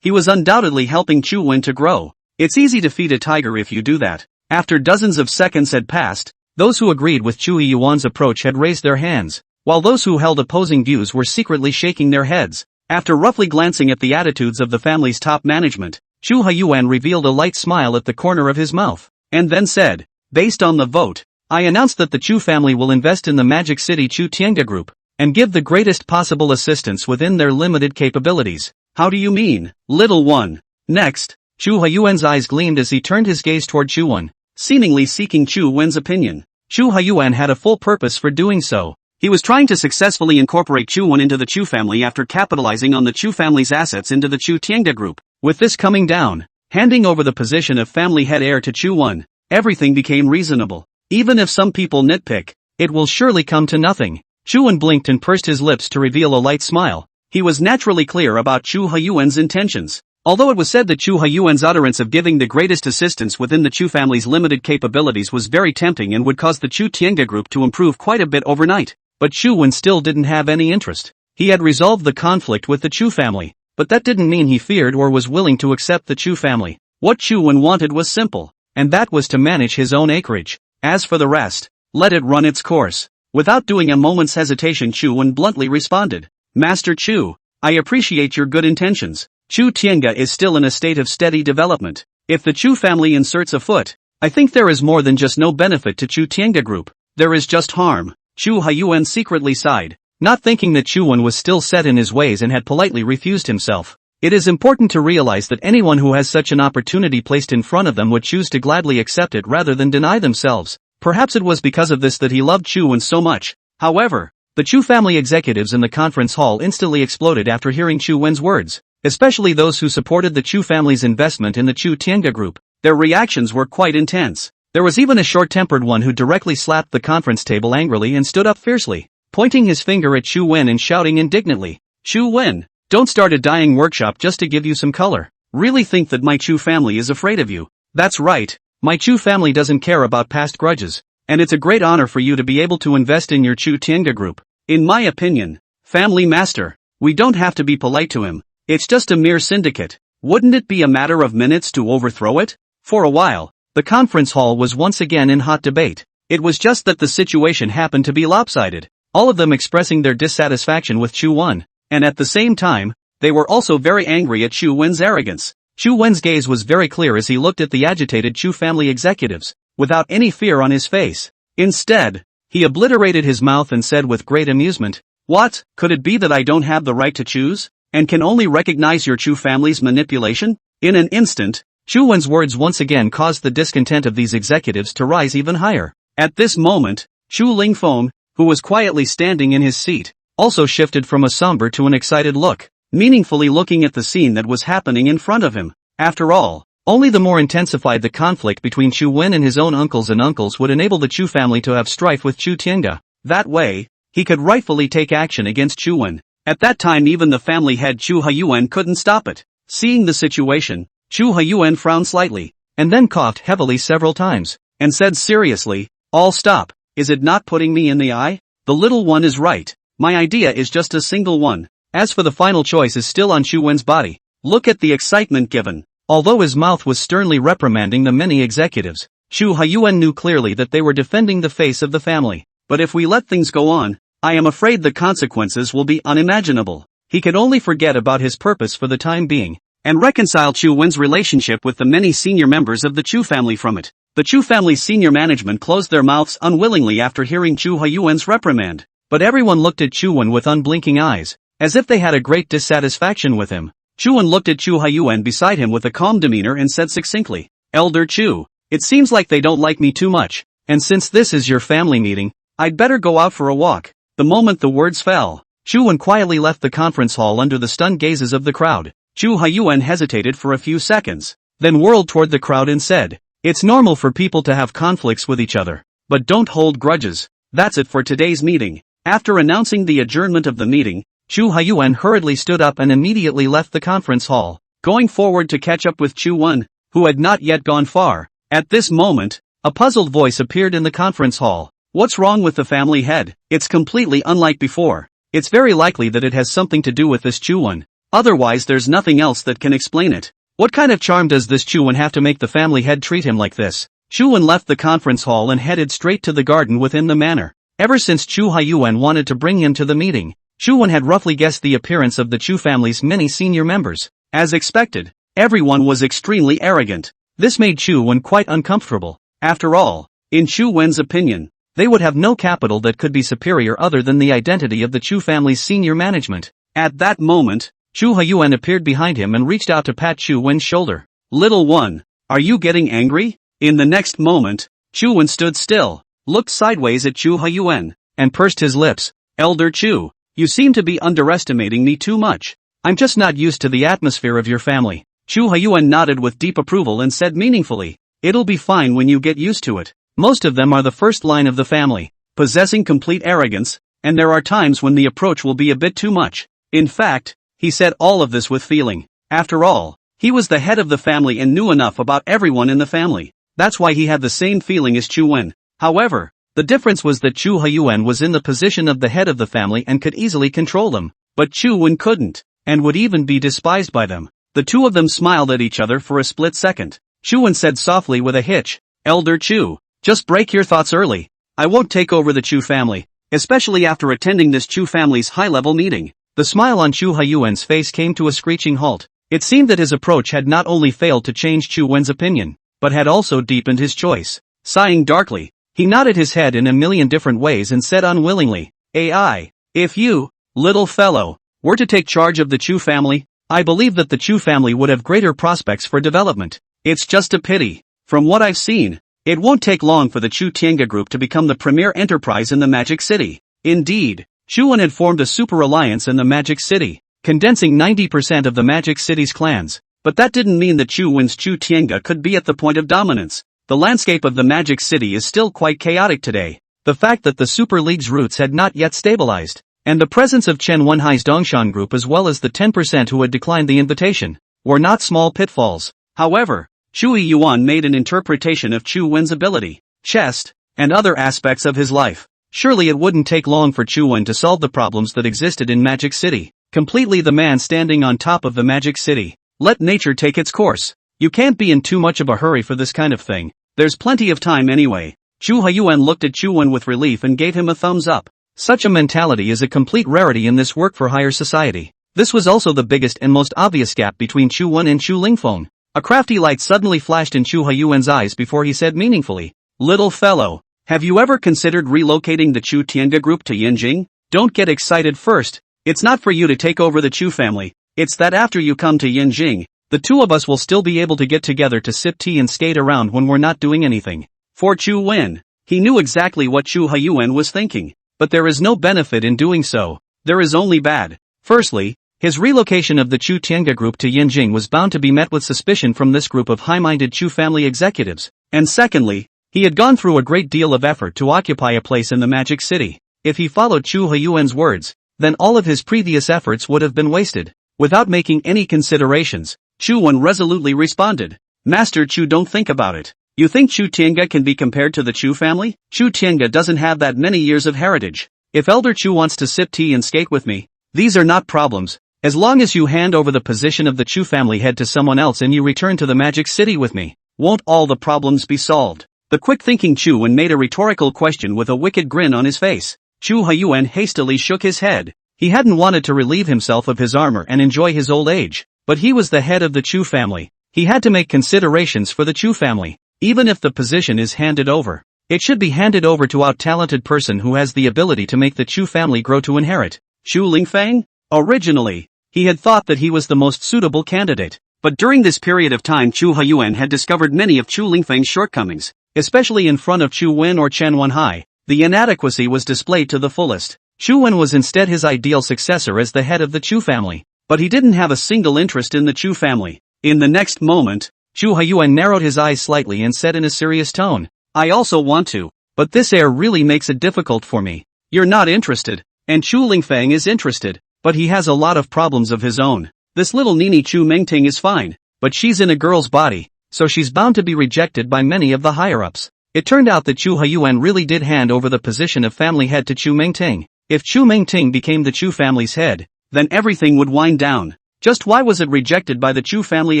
he was undoubtedly helping Chu Wen to grow. It's easy to feed a tiger if you do that. After dozens of seconds had passed, those who agreed with Chu Haiyuan's approach had raised their hands, while those who held opposing views were secretly shaking their heads. After roughly glancing at the attitudes of the family's top management, Chu Haiyuan revealed a light smile at the corner of his mouth, and then said, "Based on the vote, I announce that the Chu family will invest in the Magic City Chu Tianga Group, and give the greatest possible assistance within their limited capabilities." "How do you mean, little one?" Next, Chu Haiyuan's eyes gleamed as he turned his gaze toward Chu Wen, seemingly seeking Chu Wen's opinion. Chu Haiyuan had a full purpose for doing so. He was trying to successfully incorporate Chu Wen into the Chu family after capitalizing on the Chu family's assets into the Chu Tianga Group. With this coming down, handing over the position of family head heir to Chu Wen, everything became reasonable. Even if some people nitpick, it will surely come to nothing. Chu Wen blinked and pursed his lips to reveal a light smile. He was naturally clear about Chu Huyuan's intentions. Although it was said that Chu Huyuan's utterance of giving the greatest assistance within the Chu family's limited capabilities was very tempting and would cause the Chu Tiange group to improve quite a bit overnight, but Chu Wen still didn't have any interest. He had resolved the conflict with the Chu family, but that didn't mean he feared or was willing to accept the Chu family. What Chu Wen wanted was simple, and that was to manage his own acreage. As for the rest, let it run its course. Without doing a moment's hesitation, Chu Wen bluntly responded, "Master Chu, I appreciate your good intentions. Chu Tiange is still in a state of steady development. If the Chu family inserts a foot, I think there is more than just no benefit to Chu Tiange group. There is just harm." Chu Huyuan secretly sighed, not thinking that Chu Wen was still set in his ways and had politely refused himself. It is important to realize that anyone who has such an opportunity placed in front of them would choose to gladly accept it rather than deny themselves. Perhaps it was because of this that he loved Chu Wen so much. However, the Chu family executives in the conference hall instantly exploded after hearing Chu Wen's words, especially those who supported the Chu family's investment in the Chu Tiange group. Their reactions were quite intense. There was even a short-tempered one who directly slapped the conference table angrily and stood up fiercely, pointing his finger at Chu Wen and shouting indignantly, "Chu Wen, don't start a dyeing workshop just to give you some color. Really think that my Chu family is afraid of you? That's right, my Chu family doesn't care about past grudges, and it's a great honor for you to be able to invest in your Chu Tiange group. In my opinion, family master, we don't have to be polite to him. It's just a mere syndicate. Wouldn't it be a matter of minutes to overthrow it?" For a while, the conference hall was once again in hot debate. It was just that the situation happened to be lopsided, all of them expressing their dissatisfaction with Chu Wen, and at the same time, they were also very angry at Chu Wen's arrogance. Chu Wen's gaze was very clear as he looked at the agitated Chu family executives, without any fear on his face. Instead, he obliterated his mouth and said with great amusement, "What, could it be that I don't have the right to choose, and can only recognize your Chu family's manipulation?" In an instant, Chu Wen's words once again caused the discontent of these executives to rise even higher. At this moment, Chu Lingfeng, who was quietly standing in his seat, also shifted from a somber to an excited look, meaningfully looking at the scene that was happening in front of him. After all, only the more intensified the conflict between Chu Wen and his own uncles would enable the Chu family to have strife with Chu Tiange. That way, he could rightfully take action against Chu Wen. At that time even the family head Chu Huyuan couldn't stop it. Seeing the situation, Chu Huyuan frowned slightly, and then coughed heavily several times, and said seriously, "All stop, is it not putting me in the eye? The little one is right, my idea is just a single one. As for the final choice is still on Chu Wen's body." Look at the excitement given. Although his mouth was sternly reprimanding the many executives, Chu Huyuan knew clearly that they were defending the face of the family. But if we let things go on, I am afraid the consequences will be unimaginable. He could only forget about his purpose for the time being, and reconcile Chu Wen's relationship with the many senior members of the Chu family from it. The Chu family's senior management closed their mouths unwillingly after hearing Chu Huyuan's reprimand, but everyone looked at Chu Wen with unblinking eyes, as if they had a great dissatisfaction with him. Chu Wen looked at Chu Huyuan beside him with a calm demeanor and said succinctly, "Elder Chu, it seems like they don't like me too much, and since this is your family meeting, I'd better go out for a walk." The moment the words fell, Chu Wen quietly left the conference hall under the stunned gazes of the crowd. Chu Huyuan hesitated for a few seconds, then whirled toward the crowd and said, "It's normal for people to have conflicts with each other, but don't hold grudges. That's it for today's meeting." After announcing the adjournment of the meeting, Chu Huyuan hurriedly stood up and immediately left the conference hall, going forward to catch up with Chu Wen, who had not yet gone far. At this moment, a puzzled voice appeared in the conference hall. "What's wrong with the family head? It's completely unlike before. It's very likely that it has something to do with this Chu Wen. Otherwise there's nothing else that can explain it. What kind of charm does this Chu Wen have to make the family head treat him like this?" Chu Wen left the conference hall and headed straight to the garden within the manor. Ever since Chu Huyuan wanted to bring him to the meeting, Chu Wen had roughly guessed the appearance of the Chu family's many senior members. As expected, everyone was extremely arrogant. This made Chu Wen quite uncomfortable. After all, in Chu Wen's opinion, they would have no capital that could be superior other than the identity of the Chu family's senior management. At that moment, Chu Huyuan appeared behind him and reached out to pat Chu Wen's shoulder. "Little one, are you getting angry?" In the next moment, Chu Wen stood still, looked sideways at Chu Huyuan, and pursed his lips. "Elder Chu, you seem to be underestimating me too much. I'm just not used to the atmosphere of your family." Chu Huyuan nodded with deep approval and said meaningfully, "It'll be fine when you get used to it. Most of them are the first line of the family, possessing complete arrogance, and there are times when the approach will be a bit too much. In fact, he said all of this with feeling. After all, he was the head of the family and knew enough about everyone in the family. That's why he had the same feeling as Chu Wen. However, the difference was that Chu Huyuan was in the position of the head of the family and could easily control them, but Chu Wen couldn't, and would even be despised by them. The two of them smiled at each other for a split second. Chu Wen said softly with a hitch, "Elder Chu, just break your thoughts early. I won't take over the Chu family, especially after attending this Chu family's high-level meeting." The smile on Chu Huyuan's face came to a screeching halt. It seemed that his approach had not only failed to change Chu Wen's opinion, but had also deepened his choice. Sighing darkly, he nodded his head in a million different ways and said unwillingly, "AI, if you, little fellow, were to take charge of the Chu family, I believe that the Chu family would have greater prospects for development. It's just a pity. From what I've seen, it won't take long for the Chu Tiange group to become the premier enterprise in the Magic City." Indeed, Chu Wen had formed a super alliance in the Magic City, condensing 90% of the Magic City's clans, but that didn't mean that Chu Wen's Chu Tiange could be at the point of dominance. The landscape of the Magic City is still quite chaotic today. The fact that the Super League's roots had not yet stabilized, and the presence of Chen Wenhai's Dongshan group as well as the 10% who had declined the invitation, were not small pitfalls. However, Chu Yuan made an interpretation of Chu Wen's ability, chest, and other aspects of his life. Surely it wouldn't take long for Chu Wen to solve the problems that existed in Magic City. Completely the man standing on top of the Magic City. Let nature take its course. You can't be in too much of a hurry for this kind of thing. There's plenty of time anyway. Chu Huyuan looked at Chu Wen with relief and gave him a thumbs up. Such a mentality is a complete rarity in this work-for-hire society. This was also the biggest and most obvious gap between Chu Wen and Chu Lingfeng. A crafty light suddenly flashed in Chu Huyuan's eyes before he said meaningfully, "Little fellow, have you ever considered relocating the Chu Tiange group to Yinjing? Don't get excited first. It's not for you to take over the Chu family. It's that after you come to Yinjing, the two of us will still be able to get together to sip tea and skate around when we're not doing anything." For Chu Wen, he knew exactly what Chu Huyuan was thinking. But there is no benefit in doing so. There is only bad. Firstly, his relocation of the Chu Tiange group to Yinjing was bound to be met with suspicion from this group of high-minded Chu family executives. And secondly, he had gone through a great deal of effort to occupy a place in the Magic City. If he followed Chu Huyuan's words, then all of his previous efforts would have been wasted. Without making any considerations, Chu Wen resolutely responded, "Master Chu, don't think about it. You think Chu Tiange can be compared to the Chu family? Chu Tiange doesn't have that many years of heritage. If Elder Chu wants to sip tea and skate with me, these are not problems, as long as you hand over the position of the Chu family head to someone else and you return to the Magic City with me. Won't all the problems be solved?" The quick-thinking Chu Wen made a rhetorical question with a wicked grin on his face. Chu Huyuan hastily shook his head. He hadn't wanted to relieve himself of his armor and enjoy his old age, but he was the head of the Chu family. He had to make considerations for the Chu family. Even if the position is handed over, it should be handed over to a talented person who has the ability to make the Chu family grow to inherit. Chu Lingfeng? Originally, he had thought that he was the most suitable candidate, but during this period of time Chu Huyuan had discovered many of Chu Lingfeng's shortcomings, especially in front of Chu Wen or Chen Wenhai. The inadequacy was displayed to the fullest. Chu Wen was instead his ideal successor as the head of the Chu family, but he didn't have a single interest in the Chu family. In the next moment, Chu Huyuan narrowed his eyes slightly and said in a serious tone, "I also want to, but this air really makes it difficult for me. You're not interested, and Chu Lingfeng is interested, but he has a lot of problems of his own. This little Nini Chu Mengting is fine, but she's in a girl's body, so she's bound to be rejected by many of the higher-ups." It turned out that Chu Huyuan really did hand over the position of family head to Chu Mengting. If Chu Mengting became the Chu family's head, then everything would wind down. Just why was it rejected by the Chu family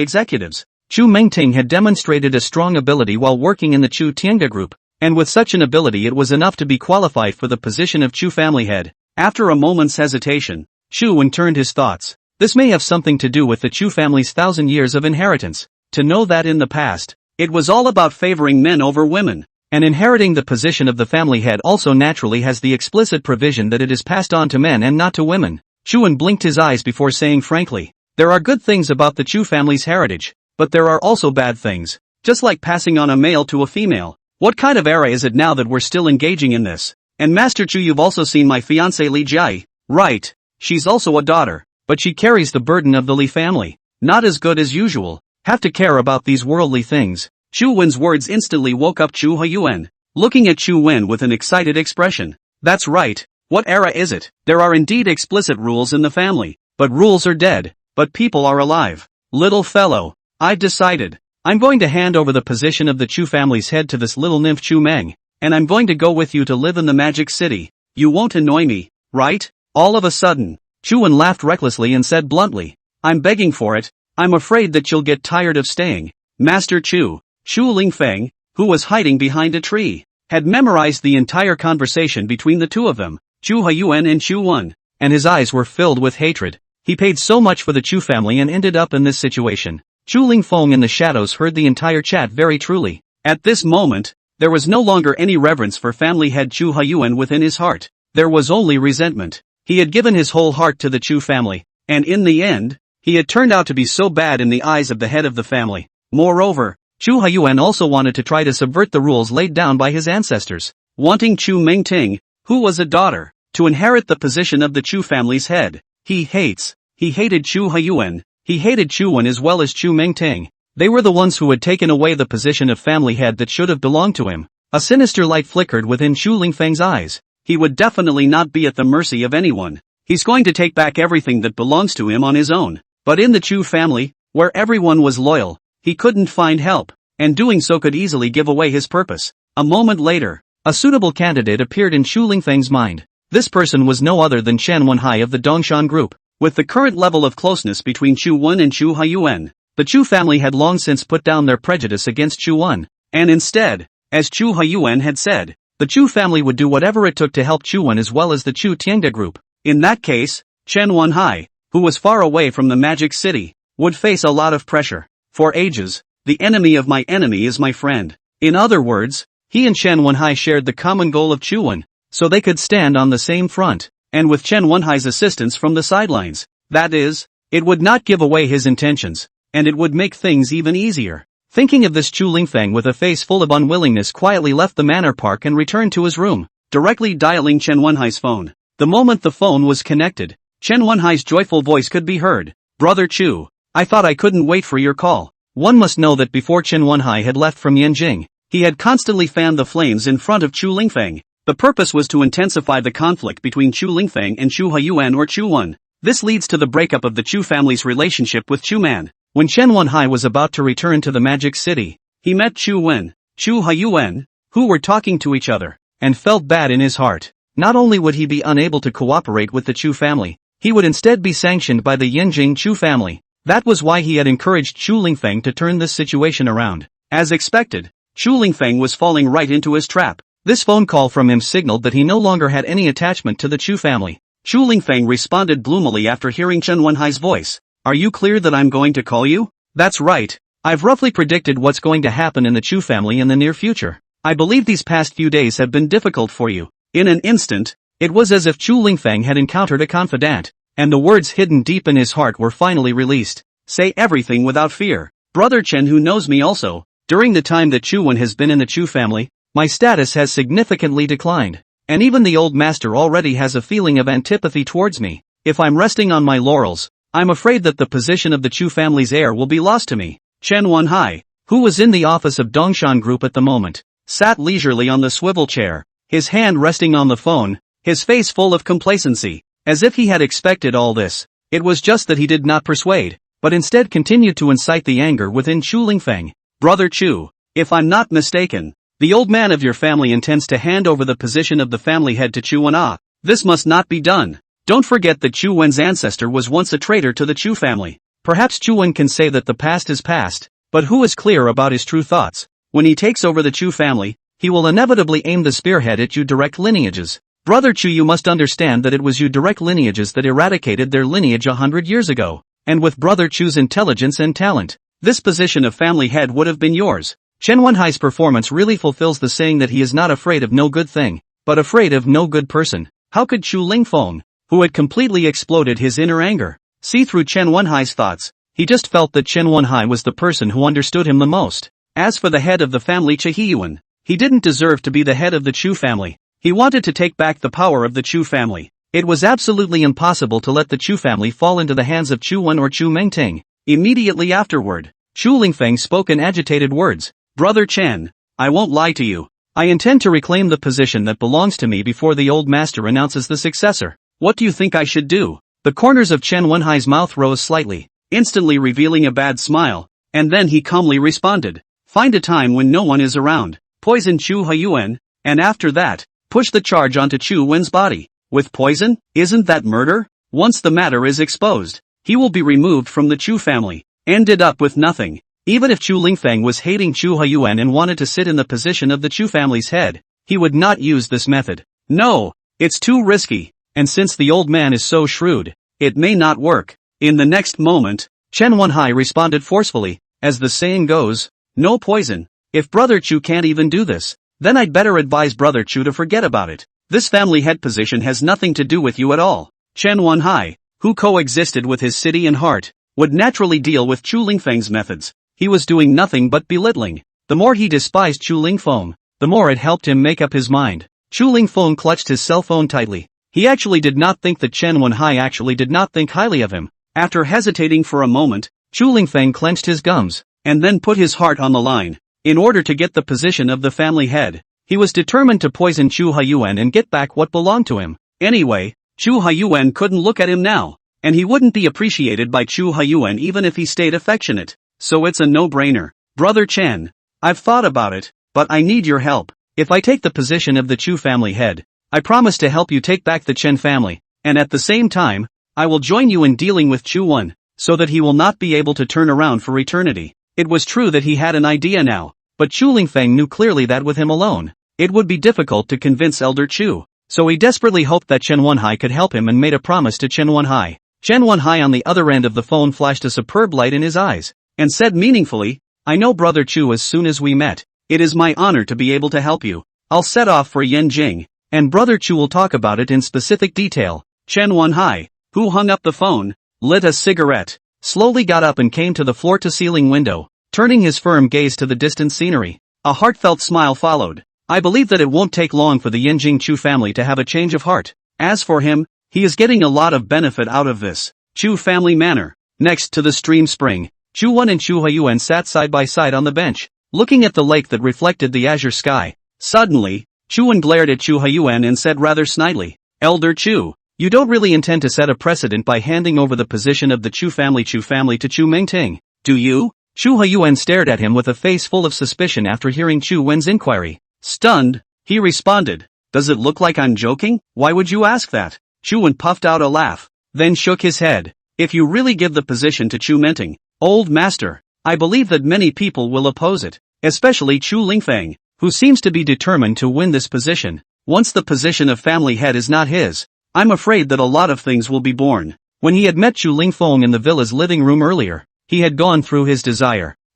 executives? Chu Mengting had demonstrated a strong ability while working in the Chu Tiange group, and with such an ability it was enough to be qualified for the position of Chu family head. After a moment's hesitation, Chu Wen turned his thoughts. This may have something to do with the Chu family's 1,000 years of inheritance. To know that in the past, it was all about favoring men over women, and inheriting the position of the family head also naturally has the explicit provision that it is passed on to men and not to women. Chu Wen blinked his eyes before saying frankly, "There are good things about the Chu family's heritage, but there are also bad things, just like passing on a male to a female. What kind of era is it now that we're still engaging in this? And Master Chu, you've also seen my fiancée Li Jiai, right? She's also a daughter, but she carries the burden of the Li family. Not as good as usual. Have to care about these worldly things." Chu Wen's words instantly woke up Chu Huyuan, looking at Chu Wen with an excited expression. "That's right. What era is it? There are indeed explicit rules in the family. But rules are dead, but people are alive. Little fellow, I've decided. I'm going to hand over the position of the Chu family's head to this little nymph Chu Meng, and I'm going to go with you to live in the magic city. You won't annoy me, right? All of a sudden, Chu Wen laughed recklessly and said bluntly, I'm begging for it. I'm afraid that you'll get tired of staying. Master Chu Lingfeng, who was hiding behind a tree, had memorized the entire conversation between the two of them, Chu Huiyuan and Chu Wen, and his eyes were filled with hatred. He paid so much for the Chu family and ended up in this situation. Chu Lingfeng in the shadows heard the entire chat very truly. At this moment, there was no longer any reverence for family head Chu Huiyuan within his heart. There was only resentment. He had given his whole heart to the Chu family, and in the end, he had turned out to be so bad in the eyes of the head of the family. Moreover, Chu Huiyuan also wanted to try to subvert the rules laid down by his ancestors, wanting Chu Mingting, who was a daughter, to inherit the position of the Chu family's head. He hated Chu Huiyuan. He hated Chu Wen as well as Chu Mingting. They were the ones who had taken away the position of family head that should have belonged to him. A sinister light flickered within Chu Lingfeng's eyes. He would definitely not be at the mercy of anyone. He's going to take back everything that belongs to him on his own. But in the Chu family, where everyone was loyal, he couldn't find help, and doing so could easily give away his purpose. A moment later, a suitable candidate appeared in Chu Lingfeng's mind. This person was no other than Chen Wenhai of the Dongshan group. With the current level of closeness between Chu Wen and Chu Huiyuan, the Chu family had long since put down their prejudice against Chu Wen, and instead, as Chu Huiyuan had said, the Chu family would do whatever it took to help Chu Wen as well as the Chu Tiangda group. In that case, Chen Wenhai, who was far away from the magic city, would face a lot of pressure. For ages, the enemy of my enemy is my friend. In other words, he and Chen Wenhai shared the common goal of Chu Wen, so they could stand on the same front. And with Chen Wenhai's assistance from the sidelines, that is, it would not give away his intentions, and it would make things even easier. Thinking of this, Chu Lingfeng with a face full of unwillingness quietly left the manor park and returned to his room, directly dialing Chen Wenhai's phone. The moment the phone was connected, Chen Wenhai's joyful voice could be heard. Brother Chu, I thought I couldn't wait for your call. One must know that before Chen Wenhai had left from Yanjing, he had constantly fanned the flames in front of Chu Lingfeng. The purpose was to intensify the conflict between Chu Lingfeng and Chu Huiyuan or Chu Wen. This leads to the breakup of the Chu family's relationship with Chu Man. When Chen Wenhai was about to return to the magic city, he met Chu Wen, Chu Huiyuan, who were talking to each other, and felt bad in his heart. Not only would he be unable to cooperate with the Chu family, he would instead be sanctioned by the Yanjing Chu family. That was why he had encouraged Chu Lingfeng to turn this situation around. As expected, Chu Lingfeng was falling right into his trap. This phone call from him signaled that he no longer had any attachment to the Chu family. Chu Lingfeng responded gloomily after hearing Chen Wenhai's voice. Are you clear that I'm going to call you? That's right. I've roughly predicted what's going to happen in the Chu family in the near future. I believe these past few days have been difficult for you. In an instant, it was as if Chu Lingfeng had encountered a confidant, and the words hidden deep in his heart were finally released. Say everything without fear. Brother Chen, who knows me also, during the time that Chu Wen has been in the Chu family, my status has significantly declined, and even the old master already has a feeling of antipathy towards me. If I'm resting on my laurels, I'm afraid that the position of the Chu family's heir will be lost to me. Chen Wenhai, who was in the office of Dongshan Group at the moment, sat leisurely on the swivel chair, his hand resting on the phone, his face full of complacency, as if he had expected all this. It was just that he did not persuade, but instead continued to incite the anger within Chu Lingfeng. Brother Chu, if I'm not mistaken, the old man of your family intends to hand over the position of the family head to Chu Wen. This must not be done. Don't forget that Chu Wen's ancestor was once a traitor to the Chu family. Perhaps Chu Wen can say that the past is past, but who is clear about his true thoughts? When he takes over the Chu family, he will inevitably aim the spearhead at you direct lineages. Brother Chu, you must understand that it was you direct lineages that eradicated their lineage 100 years ago. And with Brother Chu's intelligence and talent, this position of family head would have been yours. Chen Wenhai's performance really fulfills the saying that he is not afraid of no good thing, but afraid of no good person. How could Chu Lingfeng, who had completely exploded his inner anger, see through Chen Wenhai's thoughts? He just felt that Chen Wenhai was the person who understood him the most. As for the head of the family Chihiyuan, he didn't deserve to be the head of the Chu family. He wanted to take back the power of the Chu family. It was absolutely impossible to let the Chu family fall into the hands of Chu Wen or Chu Mingting. Immediately afterward, Chu Lingfeng spoke in agitated words. Brother Chen, I won't lie to you. I intend to reclaim the position that belongs to me before the old master announces the successor. What do you think I should do? The corners of Chen Wenhai's mouth rose slightly, instantly revealing a bad smile, and then he calmly responded. Find a time when no one is around, poison Chu Huiyuan, and after that, push the charge onto Chu Wen's body. With poison? Isn't that murder? Once the matter is exposed, he will be removed from the Chu family. Ended up with nothing. Even if Chu Lingfeng was hating Chu Huiyuan and wanted to sit in the position of the Chu family's head, he would not use this method. No, it's too risky, and since the old man is so shrewd, it may not work. In the next moment, Chen Wenhai responded forcefully, as the saying goes, no poison. If Brother Chu can't even do this, then I'd better advise Brother Chu to forget about it. This family head position has nothing to do with you at all. Chen Wenhai, who coexisted with his city and heart, would naturally deal with Chu Lingfeng's methods. He was doing nothing but belittling. The more he despised Chu Lingfeng, the more it helped him make up his mind. Chu Lingfeng clutched his cell phone tightly. He actually did not think that Chen Wenhai actually did not think highly of him. After hesitating for a moment, Chu Lingfeng clenched his gums, and then put his heart on the line. In order to get the position of the family head, he was determined to poison Chu Huiyuan and get back what belonged to him. Anyway, Chu Huiyuan couldn't look at him now, and he wouldn't be appreciated by Chu Huiyuan even if he stayed affectionate. So it's a no-brainer. Brother Chen, I've thought about it, but I need your help. If I take the position of the Chu family head, I promise to help you take back the Chen family, and at the same time, I will join you in dealing with Chu Wen, so that he will not be able to turn around for eternity. It was true that he had an idea now, but Chu Lingfeng knew clearly that with him alone, it would be difficult to convince Elder Chu, so he desperately hoped that Chen Wenhai could help him and made a promise to Chen Wenhai. Chen Wenhai on the other end of the phone flashed a superb light in his eyes, and said meaningfully, I know Brother Chu as soon as we met. It is my honor to be able to help you. I'll set off for Yanjing, and Brother Chu will talk about it in specific detail. Chen Wenhai, who hung up the phone, lit a cigarette, slowly got up and came to the floor-to-ceiling window, turning his firm gaze to the distant scenery. A heartfelt smile followed. I believe that it won't take long for the Yanjing Chu family to have a change of heart. As for him, he is getting a lot of benefit out of this. Chu family manor. Next to the stream spring, Chu Wen and Chu Huiyuan sat side by side on the bench, looking at the lake that reflected the azure sky. Suddenly, Chu Wen glared at Chu Huiyuan and said rather snidely, Elder Chu, you don't really intend to set a precedent by handing over the position of the Chu family to Chu Mingting, do you? Chu Huiyuan stared at him with a face full of suspicion after hearing Chu Wen's inquiry. Stunned, he responded, does it look like I'm joking? Why would you ask that? Chu Wen puffed out a laugh, then shook his head. If you really give the position to Chu Mingting, old master, I believe that many people will oppose it, especially Chu Lingfeng, who seems to be determined to win this position. Once the position of family head is not his, I'm afraid that a lot of things will be born. When he had met Chu Lingfeng in the villa's living room earlier, he had gone through his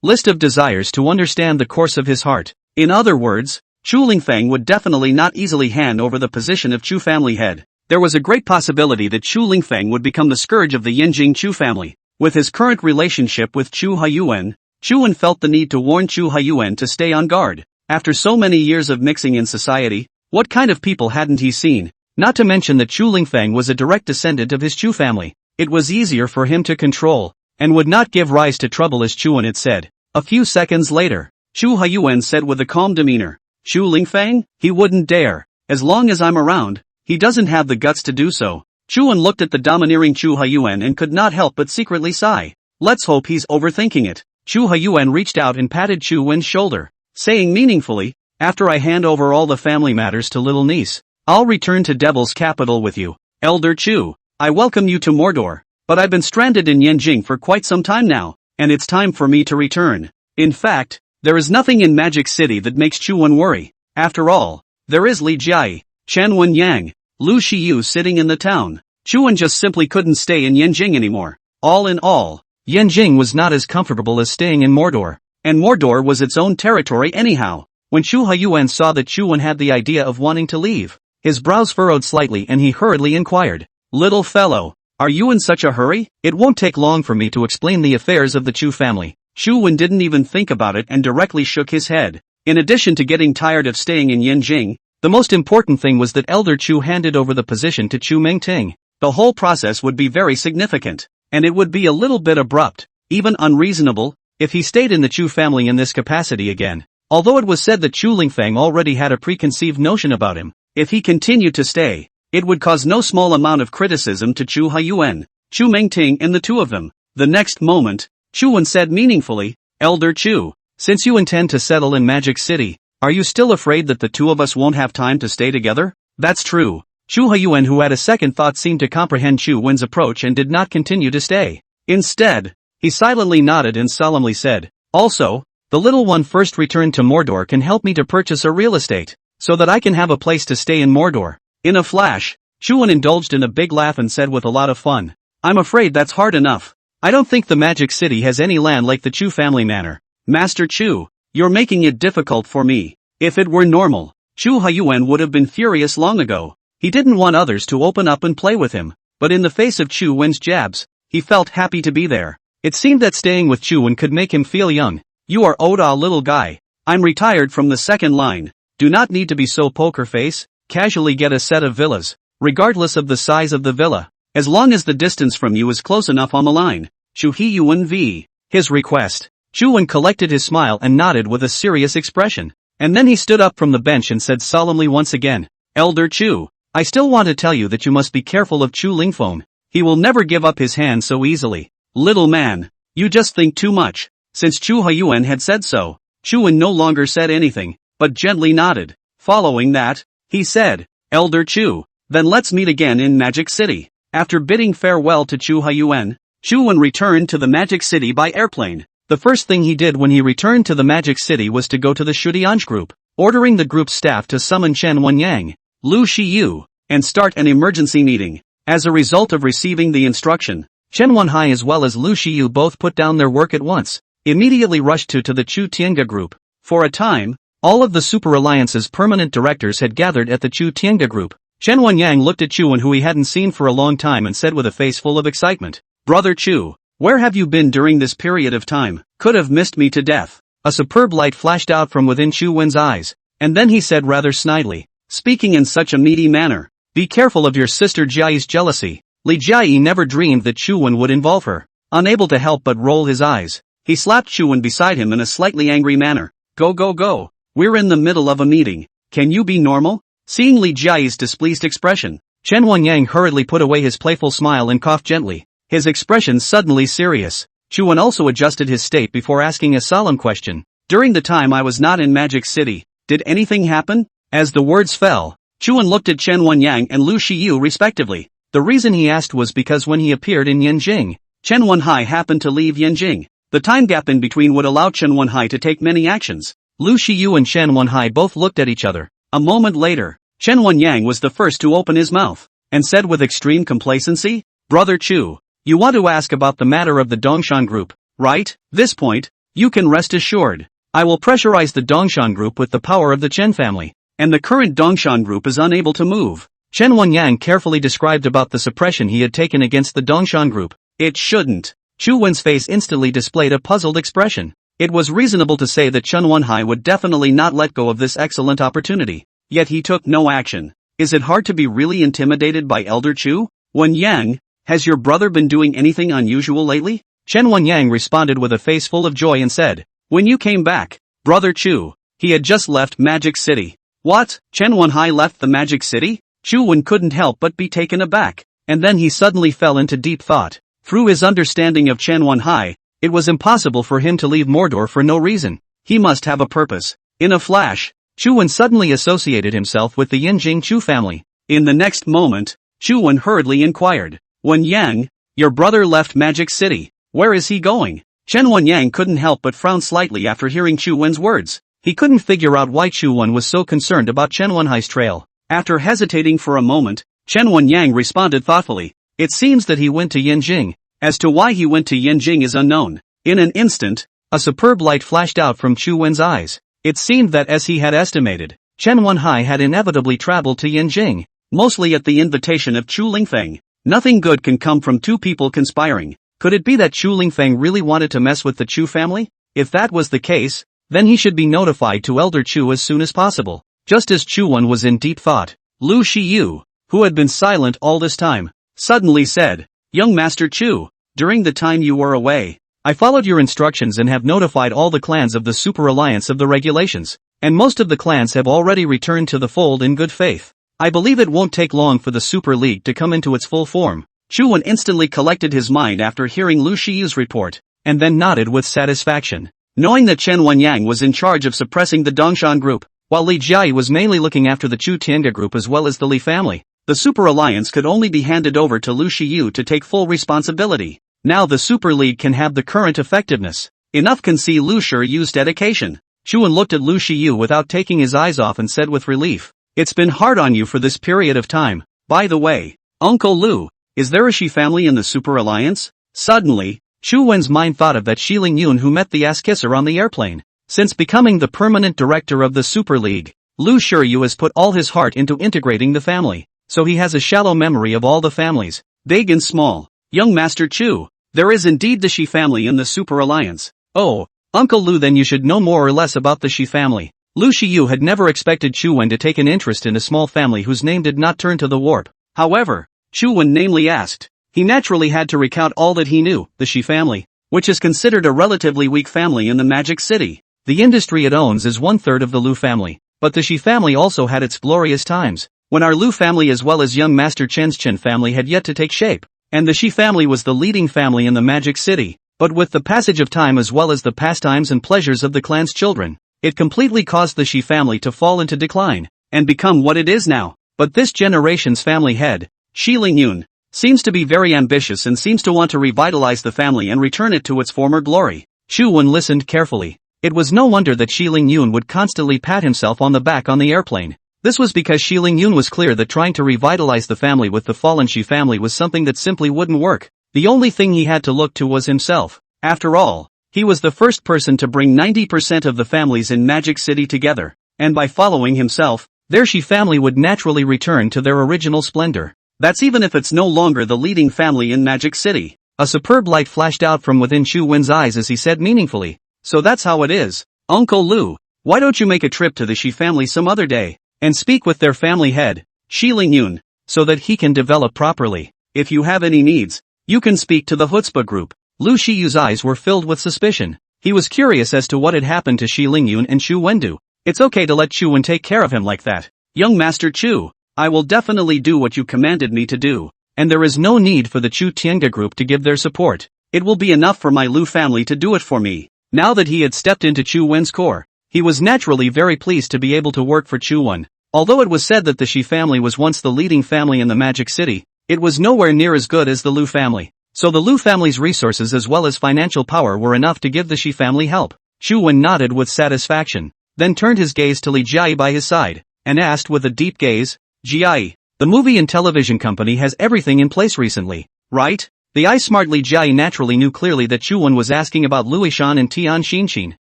list of desires to understand the course of his heart. In other words, Chu Lingfeng would definitely not easily hand over the position of Chu family head. There was a great possibility that Chu Lingfeng would become the scourge of the Yanjing Chu family. With his current relationship with Chu Huiyuan, Chu Wen felt the need to warn Chu Huiyuan to stay on guard. After so many years of mixing in society, what kind of people hadn't he seen? Not to mention that Chu Lingfeng was a direct descendant of his Chu family. It was easier for him to control, and would not give rise to trouble as Chu Wen had said. A few seconds later, Chu Huiyuan said with a calm demeanor, Chu Lingfeng? He wouldn't dare. As long as I'm around, he doesn't have the guts to do so. Chu Wen looked at the domineering Chu Huiyuan and could not help but secretly sigh. Let's hope he's overthinking it. Chu Huiyuan reached out and patted Chu Wen's shoulder, saying meaningfully, after I hand over all the family matters to little niece, I'll return to Devil's capital with you. Elder Chu, I welcome you to Mordor, but I've been stranded in Yanjing for quite some time now, and it's time for me to return. In fact, there is nothing in Magic City that makes Chu Wen worry. After all, there is Li Jiai, Chen Wenyang, Lu Shiyu sitting in the town. Chu Wen just simply couldn't stay in Yanjing anymore. All in all, Yanjing was not as comfortable as staying in Mordor, and Mordor was its own territory anyhow. When Chu Huiyuan saw that Chu Wen had the idea of wanting to leave, his brows furrowed slightly and he hurriedly inquired, Little fellow, are you in such a hurry? It won't take long for me to explain the affairs of the Chu family. Chu Wen didn't even think about it and directly shook his head. In addition to getting tired of staying in Yanjing, the most important thing was that Elder Chu handed over the position to Chu Mingting. The whole process would be very significant, and it would be a little bit abrupt, even unreasonable, if he stayed in the Chu family in this capacity again. Although it was said that Chu Lingfeng already had a preconceived notion about him, if he continued to stay, It would cause no small amount of criticism to Chu Haiyuan, Chu Mengting and the two of them. The next moment, Chu Wen said meaningfully, Elder Chu, since you intend to settle in Magic City, are you still afraid that the two of us won't have time to stay together? That's true. Chu Haiyuan, who had a second thought, seemed to comprehend Chu Wen's approach and did not continue to stay. Instead, he silently nodded and solemnly said, also, the little one first returned to Mordor can help me to purchase a real estate, so that I can have a place to stay in Mordor. In a flash, Chu Wen indulged in a big laugh and said with a lot of fun, I'm afraid that's hard enough. I don't think the Magic City has any land like the Chu family manor. Master Chu, you're making it difficult for me. If it were normal, Chu Haiyuan would have been furious long ago. He didn't want others to open up and play with him, but in the face of Chu Wen's jabs, he felt happy to be there. It seemed that staying with Chu Wen could make him feel young. You are Oda, little guy. I'm retired from the second line. Do not need to be so poker face. Casually get a set of villas, regardless of the size of the villa, as long as the distance from you is close enough on the line. Chu Haiyuan v. His request. Chu Wen collected his smile and nodded with a serious expression, and then he stood up from the bench and said solemnly once again, Elder Chu, I still want to tell you that you must be careful of Chu Lingfeng. He will never give up his hand so easily. Little man, you just think too much. Since Chu Haiyuan had said so, Chu Wen no longer said anything, but gently nodded. Following that, he said, Elder Chu, then let's meet again in Magic City. After bidding farewell to Chu Haiyuan, Chu Wen returned to the Magic City by airplane. The first thing he did when he returned to the Magic City was to go to the Shudianj group, ordering the group's staff to summon Chen Wenyang, Lu Shiyu, and start an emergency meeting. As a result of receiving the instruction, Chen Wenhai as well as Lu Shiyu both put down their work at once, immediately rushed to the Chu Tiange group. For a time, all of the Super Alliance's permanent directors had gathered at the Chu Tiange group. Chen Wenyang looked at Chu Wen, who he hadn't seen for a long time, and said with a face full of excitement, Brother Chu, where have you been during this period of time? Could have missed me to death. A superb light flashed out from within Chu Wen's eyes, and then he said rather snidely, speaking in such a meaty manner, be careful of your sister Jiai's jealousy. Li Jiai never dreamed that Chu Wen would involve her. Unable to help but roll his eyes, he slapped Chu Wen beside him in a slightly angry manner. Go. We're in the middle of a meeting. Can you be normal? Seeing Li Jiai's displeased expression, Chen Wenyang hurriedly put away his playful smile and coughed gently, his expression suddenly serious. Chu Wen also adjusted his state before asking a solemn question. During the time I was not in Magic City, did anything happen? As the words fell, Chu Wen looked at Chen Wenyang and Lu Shiyu respectively. The reason he asked was because when he appeared in Yanjing, Chen Wenhai happened to leave Yanjing. The time gap in between would allow Chen Wenhai to take many actions. Lu Shiyu and Chen Wenhai both looked at each other. A moment later, Chen Wenyang was the first to open his mouth, and said with extreme complacency, Brother Chu, you want to ask about the matter of the Dongshan group, right? This point, you can rest assured. I will pressurize the Dongshan group with the power of the Chen family, and the current Dongshan group is unable to move. Chen Wenyang carefully described about the suppression he had taken against the Dongshan group. It shouldn't. Chu Wen's face instantly displayed a puzzled expression. It was reasonable to say that Chen Wenhai would definitely not let go of this excellent opportunity. Yet he took no action. Is it hard to be really intimidated by Elder Chu? Wenyang, has your brother been doing anything unusual lately? Chen Wenyang responded with a face full of joy and said, when you came back, Brother Chu, he had just left Magic City. What? Chen Wenhai left the Magic City? Chu Wen couldn't help but be taken aback, and then he suddenly fell into deep thought. Through his understanding of Chen Wenhai, it was impossible for him to leave Mordor for no reason. He must have a purpose. In a flash, Chu Wen suddenly associated himself with the Yinjing Chu family. In the next moment, Chu Wen hurriedly inquired, Wenyang, your brother left Magic City. Where is he going? Chen Wenyang couldn't help but frown slightly after hearing Chu Wen's words. He couldn't figure out why Chu Wen was so concerned about Chen Wenhai's trail. After hesitating for a moment, Chen Wenyang responded thoughtfully, it seems that he went to Yinjing. As to why he went to Yinjing is unknown. In an instant, a superb light flashed out from Chu Wen's eyes. It seemed that as he had estimated, Chen Wenhai had inevitably traveled to Yinjing, mostly at the invitation of Chu Lingfeng. Nothing good can come from two people conspiring. Could it be that Chu Lingfeng really wanted to mess with the Chu family? If that was the case, then he should be notified to Elder Chu as soon as possible. Just as Chu Wen was in deep thought, Lu Shiyu, who had been silent all this time, suddenly said, Young Master Chu, during the time you were away, I followed your instructions and have notified all the clans of the Super Alliance of the regulations, and most of the clans have already returned to the fold in good faith. I believe it won't take long for the Super League to come into its full form. Chuan instantly collected his mind after hearing Lu Shiyu's report, and then nodded with satisfaction. Knowing that Chen Wenyang was in charge of suppressing the Dongshan group, while Li Jiayi was mainly looking after the Chu Tiange group as well as the Li family, the Super Alliance could only be handed over to Lu Shiyu to take full responsibility. Now the Super League can have the current effectiveness. Enough can see Lu Shiyu's dedication. Chuan looked at Lu Shiyu without taking his eyes off and said with relief, "It's been hard on you for this period of time. By the way, Uncle Lu, is there a Shi family in the Super Alliance?" Suddenly, Chu Wen's mind thought of that Shiling Yun who met the ass-kisser on the airplane. Since becoming the permanent director of the Super League, Lu Shiyu has put all his heart into integrating the family, so he has a shallow memory of all the families, big and small. Young Master Chu, there is indeed the Shi family in the Super Alliance. Oh, Uncle Lu, then you should know more or less about the Shi family. Lu Shiyu had never expected Chu Wen to take an interest in a small family whose name did not turn to the warp. However, Chu Wen namely asked. He naturally had to recount all that he knew. The Shi family, which is considered a relatively weak family in the Magic City. The industry it owns is 1/3 of the Lu family, but the Shi family also had its glorious times, when our Lu family as well as young Master Chen's Chen family had yet to take shape, and the Shi family was the leading family in the Magic City. But with the passage of time as well as the pastimes and pleasures of the clan's children, it completely caused the Shi family to fall into decline, and become what it is now. But this generation's family head, Shi Lingyun, seems to be very ambitious and seems to want to revitalize the family and return it to its former glory. Chu Wen listened carefully. It was no wonder that Shi Lingyun would constantly pat himself on the back on the airplane. This was because Shi Lingyun was clear that trying to revitalize the family with the fallen Shi family was something that simply wouldn't work. The only thing he had to look to was himself. After all, he was the first person to bring 90% of the families in Magic City together, and by following himself, their Shi family would naturally return to their original splendor. That's even if it's no longer the leading family in Magic City. A superb light flashed out from within Chu Wen's eyes as he said meaningfully, "So that's how it is, Uncle Lu. Why don't you make a trip to the Shi family some other day, and speak with their family head, Shi Lingyun, so that he can develop properly. If you have any needs, you can speak to the Hutzpah group." Lu Shiyu's eyes were filled with suspicion. He was curious as to what had happened to Shi Lingyun and Chu Wendu. It's okay to let Chu Wen take care of him like that. Young Master Chu, I will definitely do what you commanded me to do, and there is no need for the Chu Tiange group to give their support. It will be enough for my Lu family to do it for me. Now that he had stepped into Chu Wen's core, he was naturally very pleased to be able to work for Chu Wen. Although it was said that the Shi family was once the leading family in the Magic City, it was nowhere near as good as the Lu family. So the Lu family's resources as well as financial power were enough to give the Shi family help. Chu Wen nodded with satisfaction, then turned his gaze to Li Jiayi by his side, and asked with a deep gaze, "Jiayi, the movie and television company has everything in place recently, right?" The eye-smart Li Jiayi naturally knew clearly that Chu Wen was asking about Luishan and Tian Xinxin.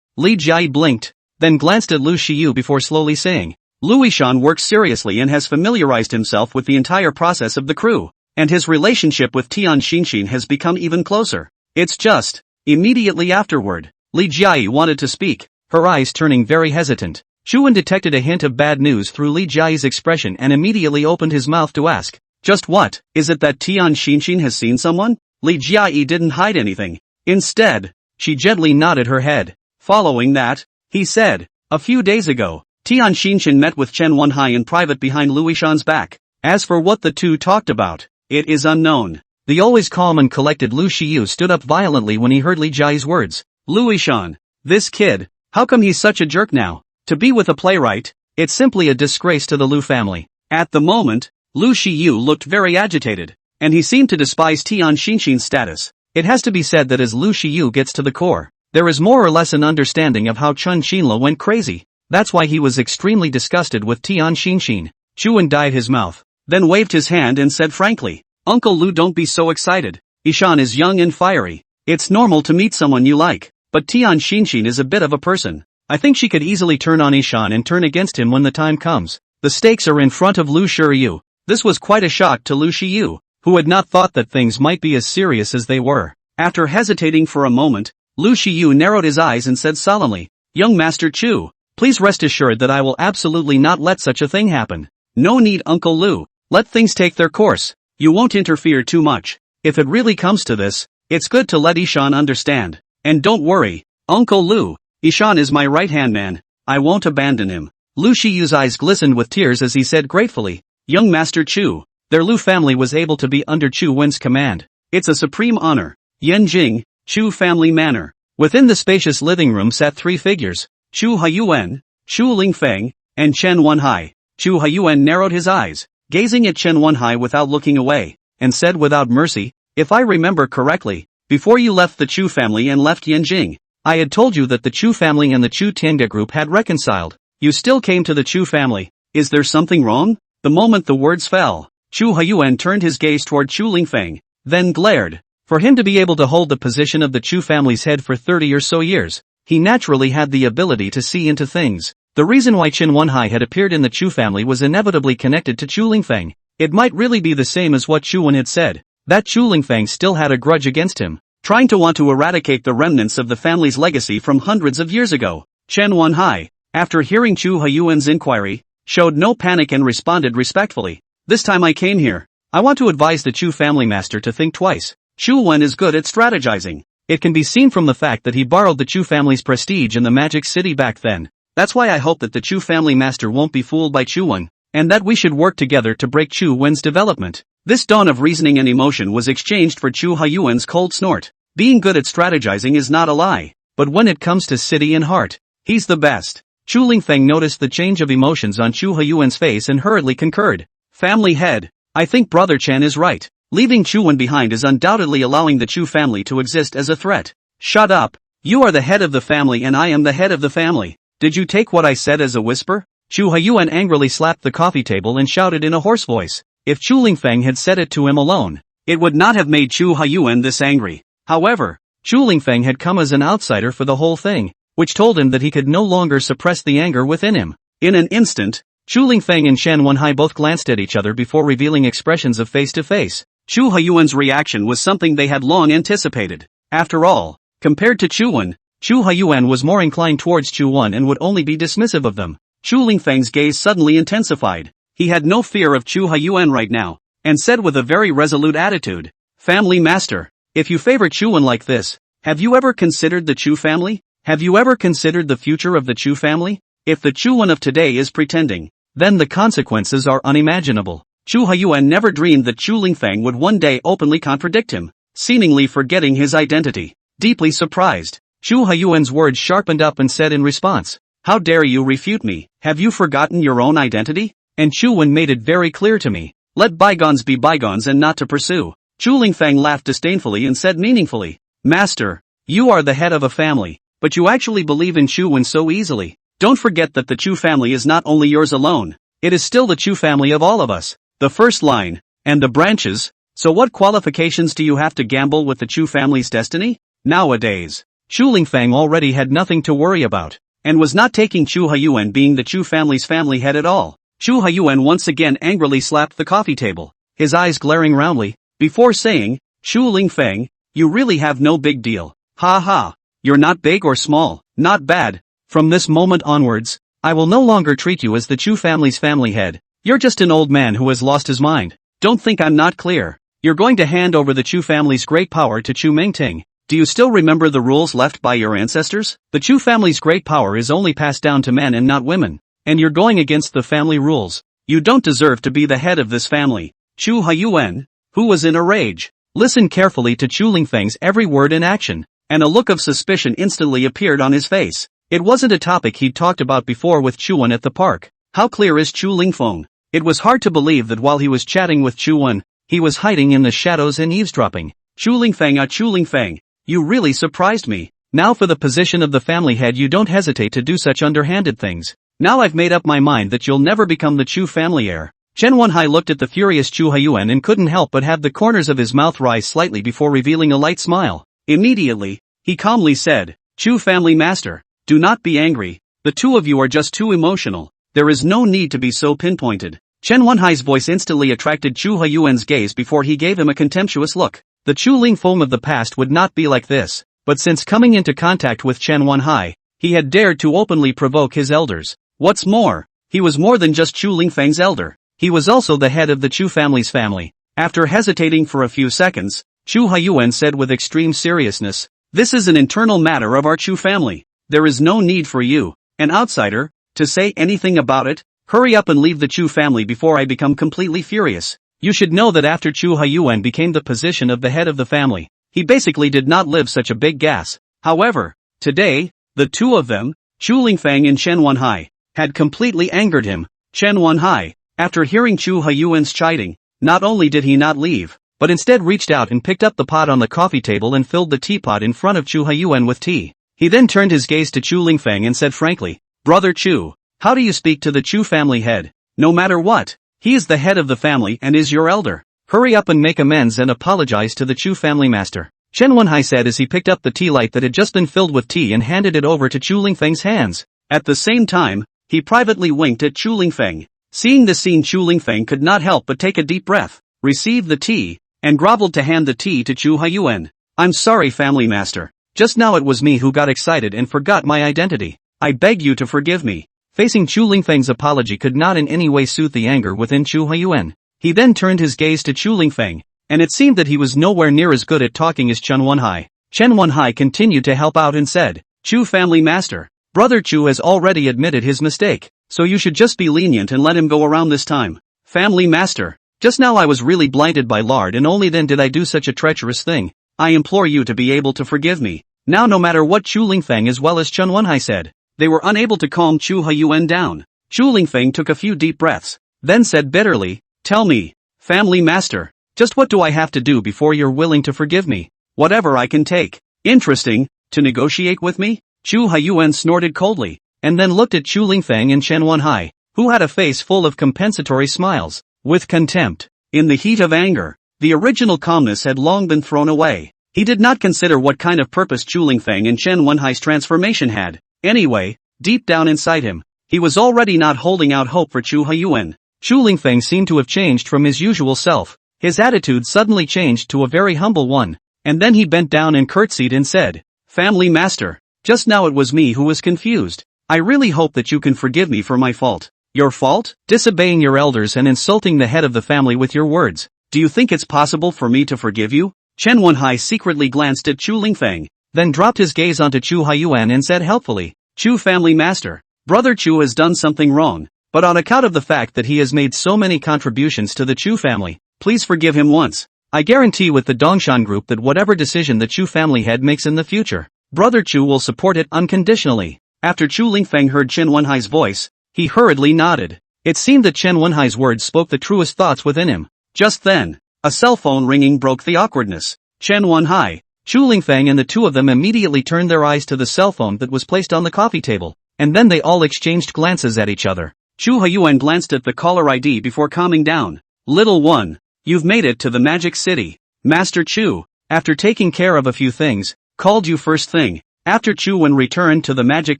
Li Jiayi blinked, then glanced at Lu Shiyu before slowly saying, "Luishan works seriously and has familiarized himself with the entire process of the crew. And his relationship with Tian Xinxin has become even closer. It's just..." Immediately afterward, Li Jiayi wanted to speak, her eyes turning very hesitant. Chu Wen detected a hint of bad news through Li Jiayi's expression and immediately opened his mouth to ask, "Just what? Is it that Tian Xinxin has seen someone?" Li Jiayi didn't hide anything. Instead, she gently nodded her head. Following that, he said, "A few days ago, Tian Xinxin met with Chen Wenhai in private behind Luishan's back. As for what the two talked about, it is unknown." The always calm and collected Lu Shiyu stood up violently when he heard Li Jiayi's words. "Luishan, this kid, how come he's such a jerk now? To be with a playwright, it's simply a disgrace to the Lu family." At the moment, Lu Shiyu looked very agitated, and he seemed to despise Tian Xinxin's status. It has to be said that as Lu Shiyu gets to the core, there is more or less an understanding of how Chun Xinla went crazy. That's why he was extremely disgusted with Tian Xinxin. Chu Wen dyed his mouth, then waved his hand and said frankly, "Uncle Lu, don't be so excited. Ishan is young and fiery. It's normal to meet someone you like, but Tian Xinxin is a bit of a person. I think she could easily turn on Ishan and turn against him when the time comes. The stakes are in front of Lu Shiyu." This was quite a shock to Lu Shiyu, who had not thought that things might be as serious as they were. After hesitating for a moment, Lu Shiyu narrowed his eyes and said solemnly, "Young Master Chu, please rest assured that I will absolutely not let such a thing happen." "No need, Uncle Lu. Let things take their course. You won't interfere too much. If it really comes to this, it's good to let Ishan understand. And don't worry, Uncle Lu, Ishan is my right-hand man. I won't abandon him." Lu Shiyu's eyes glistened with tears as he said gratefully, Young Master Chu. Their Lu family was able to be under Chu Wen's command. It's a supreme honor. Yanjing, Chu family manor. Within the spacious living room sat three figures, Chu Haiyuan, Chu Lingfeng, and Chen Wenhai. Chu Haiyuan narrowed his eyes, gazing at Chen Wenhai without looking away, and said without mercy, "If I remember correctly, before you left the Chu family and left Yanjing, I had told you that the Chu family and the Chu Tianga group had reconciled. You still came to the Chu family. Is there something wrong?" The moment the words fell, Chu Haiyuan turned his gaze toward Chu Lingfeng, then glared. For him to be able to hold the position of the Chu family's head for 30 or so years, he naturally had the ability to see into things. The reason why Chen Wenhai had appeared in the Chu family was inevitably connected to Chu Lingfeng. It might really be the same as what Chu Wen had said, that Chu Lingfeng still had a grudge against him, trying to want to eradicate the remnants of the family's legacy from hundreds of years ago. Chen Wenhai, after hearing Chu Haiyuan's inquiry, showed no panic and responded respectfully. "This time I came here, I want to advise the Chu family master to think twice. Chu Wen is good at strategizing. It can be seen from the fact that he borrowed the Chu family's prestige in the Magic City back then. That's why I hope that the Chu family master won't be fooled by Chu Wen, and that we should work together to break Chu Wen's development." This dawn of reasoning and emotion was exchanged for Chu Haiyuan's cold snort. Being good at strategizing is not a lie, but when it comes to city and heart, he's the best. Chu Lingfeng noticed the change of emotions on Chu Haiyuan's face and hurriedly concurred. "Family head, I think Brother Chan is right. Leaving Chu Wen behind is undoubtedly allowing the Chu family to exist as a threat." "Shut up. You are the head of the family and I am the head of the family. Did you take what I said as a whisper?" Chu Haiyuan angrily slapped the coffee table and shouted in a hoarse voice. If Chu Lingfeng had said it to him alone, it would not have made Chu Haiyuan this angry. However, Chu Lingfeng had come as an outsider for the whole thing, which told him that he could no longer suppress the anger within him. In an instant, Chu Lingfeng and Chen Wenhai both glanced at each other before revealing expressions of face-to-face. Chu Haiyuan's reaction was something they had long anticipated. After all, compared to Chu Wen, Chu Haiyuan was more inclined towards Chu Wen and would only be dismissive of them. Chu Lingfeng's gaze suddenly intensified. He had no fear of Chu Haiyuan right now, and said with a very resolute attitude, "Family master, if you favor Chu Wen like this, have you ever considered the Chu family? Have you ever considered the future of the Chu family? If the Chu Wen of today is pretending, then the consequences are unimaginable." Chu Haiyuan never dreamed that Chu Lingfeng would one day openly contradict him, seemingly forgetting his identity. Deeply surprised, Chu Haiyuan's words sharpened up and said in response, "How dare you refute me? Have you forgotten your own identity? And Chu Wen made it very clear to me. Let bygones be bygones and not to pursue." Chu Lingfeng laughed disdainfully and said meaningfully, "Master, you are the head of a family, but you actually believe in Chu Wen so easily. Don't forget that the Chu family is not only yours alone, it is still the Chu family of all of us. The first line, and the branches, so what qualifications do you have to gamble with the Chu family's destiny?" Nowadays, Chu Lingfeng already had nothing to worry about, and was not taking Chu Haiyuan being the Chu family's family head at all. Chu Haiyuan once again angrily slapped the coffee table, his eyes glaring roundly, before saying, "Chu Lingfeng, you really have no big deal. Ha ha, you're not big or small, not bad. From this moment onwards, I will no longer treat you as the Chu family's family head. You're just an old man who has lost his mind. Don't think I'm not clear. You're going to hand over the Chu family's great power to Chu Mingting. Do you still remember the rules left by your ancestors? The Chu family's great power is only passed down to men and not women, and you're going against the family rules. You don't deserve to be the head of this family." Chu Haiyuan, who was in a rage, listened carefully to Chu Lingfeng's every word and action, and a look of suspicion instantly appeared on his face. It wasn't a topic he'd talked about before with Chu Wen at the park. How clear is Chu Lingfeng? It was hard to believe that while he was chatting with Chu Wen, he was hiding in the shadows and eavesdropping. "Chu Lingfeng, Chu Lingfeng, you really surprised me. Now for the position of the family head you don't hesitate to do such underhanded things. Now I've made up my mind that you'll never become the Chu family heir." Chen Wenhai looked at the furious Chu Haiyuan and couldn't help but have the corners of his mouth rise slightly before revealing a light smile. Immediately, he calmly said, "Chu family master, do not be angry. The two of you are just too emotional. There is no need to be so pinpointed." Chen Wenhai's voice instantly attracted Chu Haiyuan's gaze before he gave him a contemptuous look. The Chu Lingfeng of the past would not be like this, but since coming into contact with Chen Wenhai, he had dared to openly provoke his elders. What's more, he was more than just Chu Lingfeng's elder. He was also the head of the Chu family's family. After hesitating for a few seconds, Chu Haiyuan said with extreme seriousness, "This is an internal matter of our Chu family. There is no need for you, an outsider, to say anything about it." Hurry up and leave the Chu family before I become completely furious. You should know that after Chu Haiyuan became the position of the head of the family, he basically did not live such a big gas. However, today, the two of them, Chu Lingfeng and Chen Wenhai, had completely angered him. Chen Wenhai, after hearing Chu Haiyuan's chiding, not only did he not leave, but instead reached out and picked up the pot on the coffee table and filled the teapot in front of Chu Haiyuan with tea. He then turned his gaze to Chu Lingfeng and said frankly, "Brother Chu, how do you speak to the Chu family head? No matter what, he is the head of the family and is your elder. Hurry up and make amends and apologize to the Chu family master." Chen Wenhai said as he picked up the tea light that had just been filled with tea and handed it over to Chu Lingfeng's hands. At the same time, he privately winked at Chu Lingfeng. Seeing the scene, Chu Lingfeng could not help but take a deep breath, received the tea, and groveled to hand the tea to Chu Haiyuan. "I'm sorry, family master. Just now it was me who got excited and forgot my identity. I beg you to forgive me." Facing Chu Lingfeng's apology could not in any way soothe the anger within Chu Haiyuan. He then turned his gaze to Chu Lingfeng, and it seemed that he was nowhere near as good at talking as Chen Wenhai. Chen Wenhai continued to help out and said, "Chu family master, Brother Chu has already admitted his mistake, so you should just be lenient and let him go around this time. Family master, just now I was really blinded by lard and only then did I do such a treacherous thing. I implore you to be able to forgive me." Now no matter what Chu Lingfeng as well as Chen Wenhai said, they were unable to calm Chu Haiyuan down. Chu Lingfeng took a few deep breaths, then said bitterly, "Tell me, family master, just what do I have to do before you're willing to forgive me? Whatever I can take." "Interesting, to negotiate with me?" Chu Haiyuan snorted coldly, and then looked at Chu Lingfeng and Chen Wenhai, who had a face full of compensatory smiles, with contempt. In the heat of anger, the original calmness had long been thrown away. He did not consider what kind of purpose Chu Lingfeng and Chen Wenhai's transformation had. Anyway, deep down inside him, he was already not holding out hope for Chu Haiyuan. Chu Lingfeng seemed to have changed from his usual self. His attitude suddenly changed to a very humble one, and then he bent down and curtsied and said, "Family master, just now it was me who was confused. I really hope that you can forgive me for my fault." "Your fault? Disobeying your elders and insulting the head of the family with your words. Do you think it's possible for me to forgive you?" Chen Wenhai secretly glanced at Chu Lingfeng, then dropped his gaze onto Chu Haiyuan and said helpfully, "Chu family master, Brother Chu has done something wrong, but on account of the fact that he has made so many contributions to the Chu family, please forgive him once. I guarantee with the Dongshan group that whatever decision the Chu family head makes in the future, Brother Chu will support it unconditionally." After Chu Lingfeng heard Chen Wenhai's voice, he hurriedly nodded. It seemed that Chen Wenhai's words spoke the truest thoughts within him. Just then, a cell phone ringing broke the awkwardness. Chen Wenhai, Chu Lingfeng and the two of them immediately turned their eyes to the cell phone that was placed on the coffee table, and then they all exchanged glances at each other. Chu Haiyuan glanced at the caller ID before calming down. "Little one, you've made it to the Magic City. Master Chu, after taking care of a few things, called you first thing." After Chu Wen returned to the Magic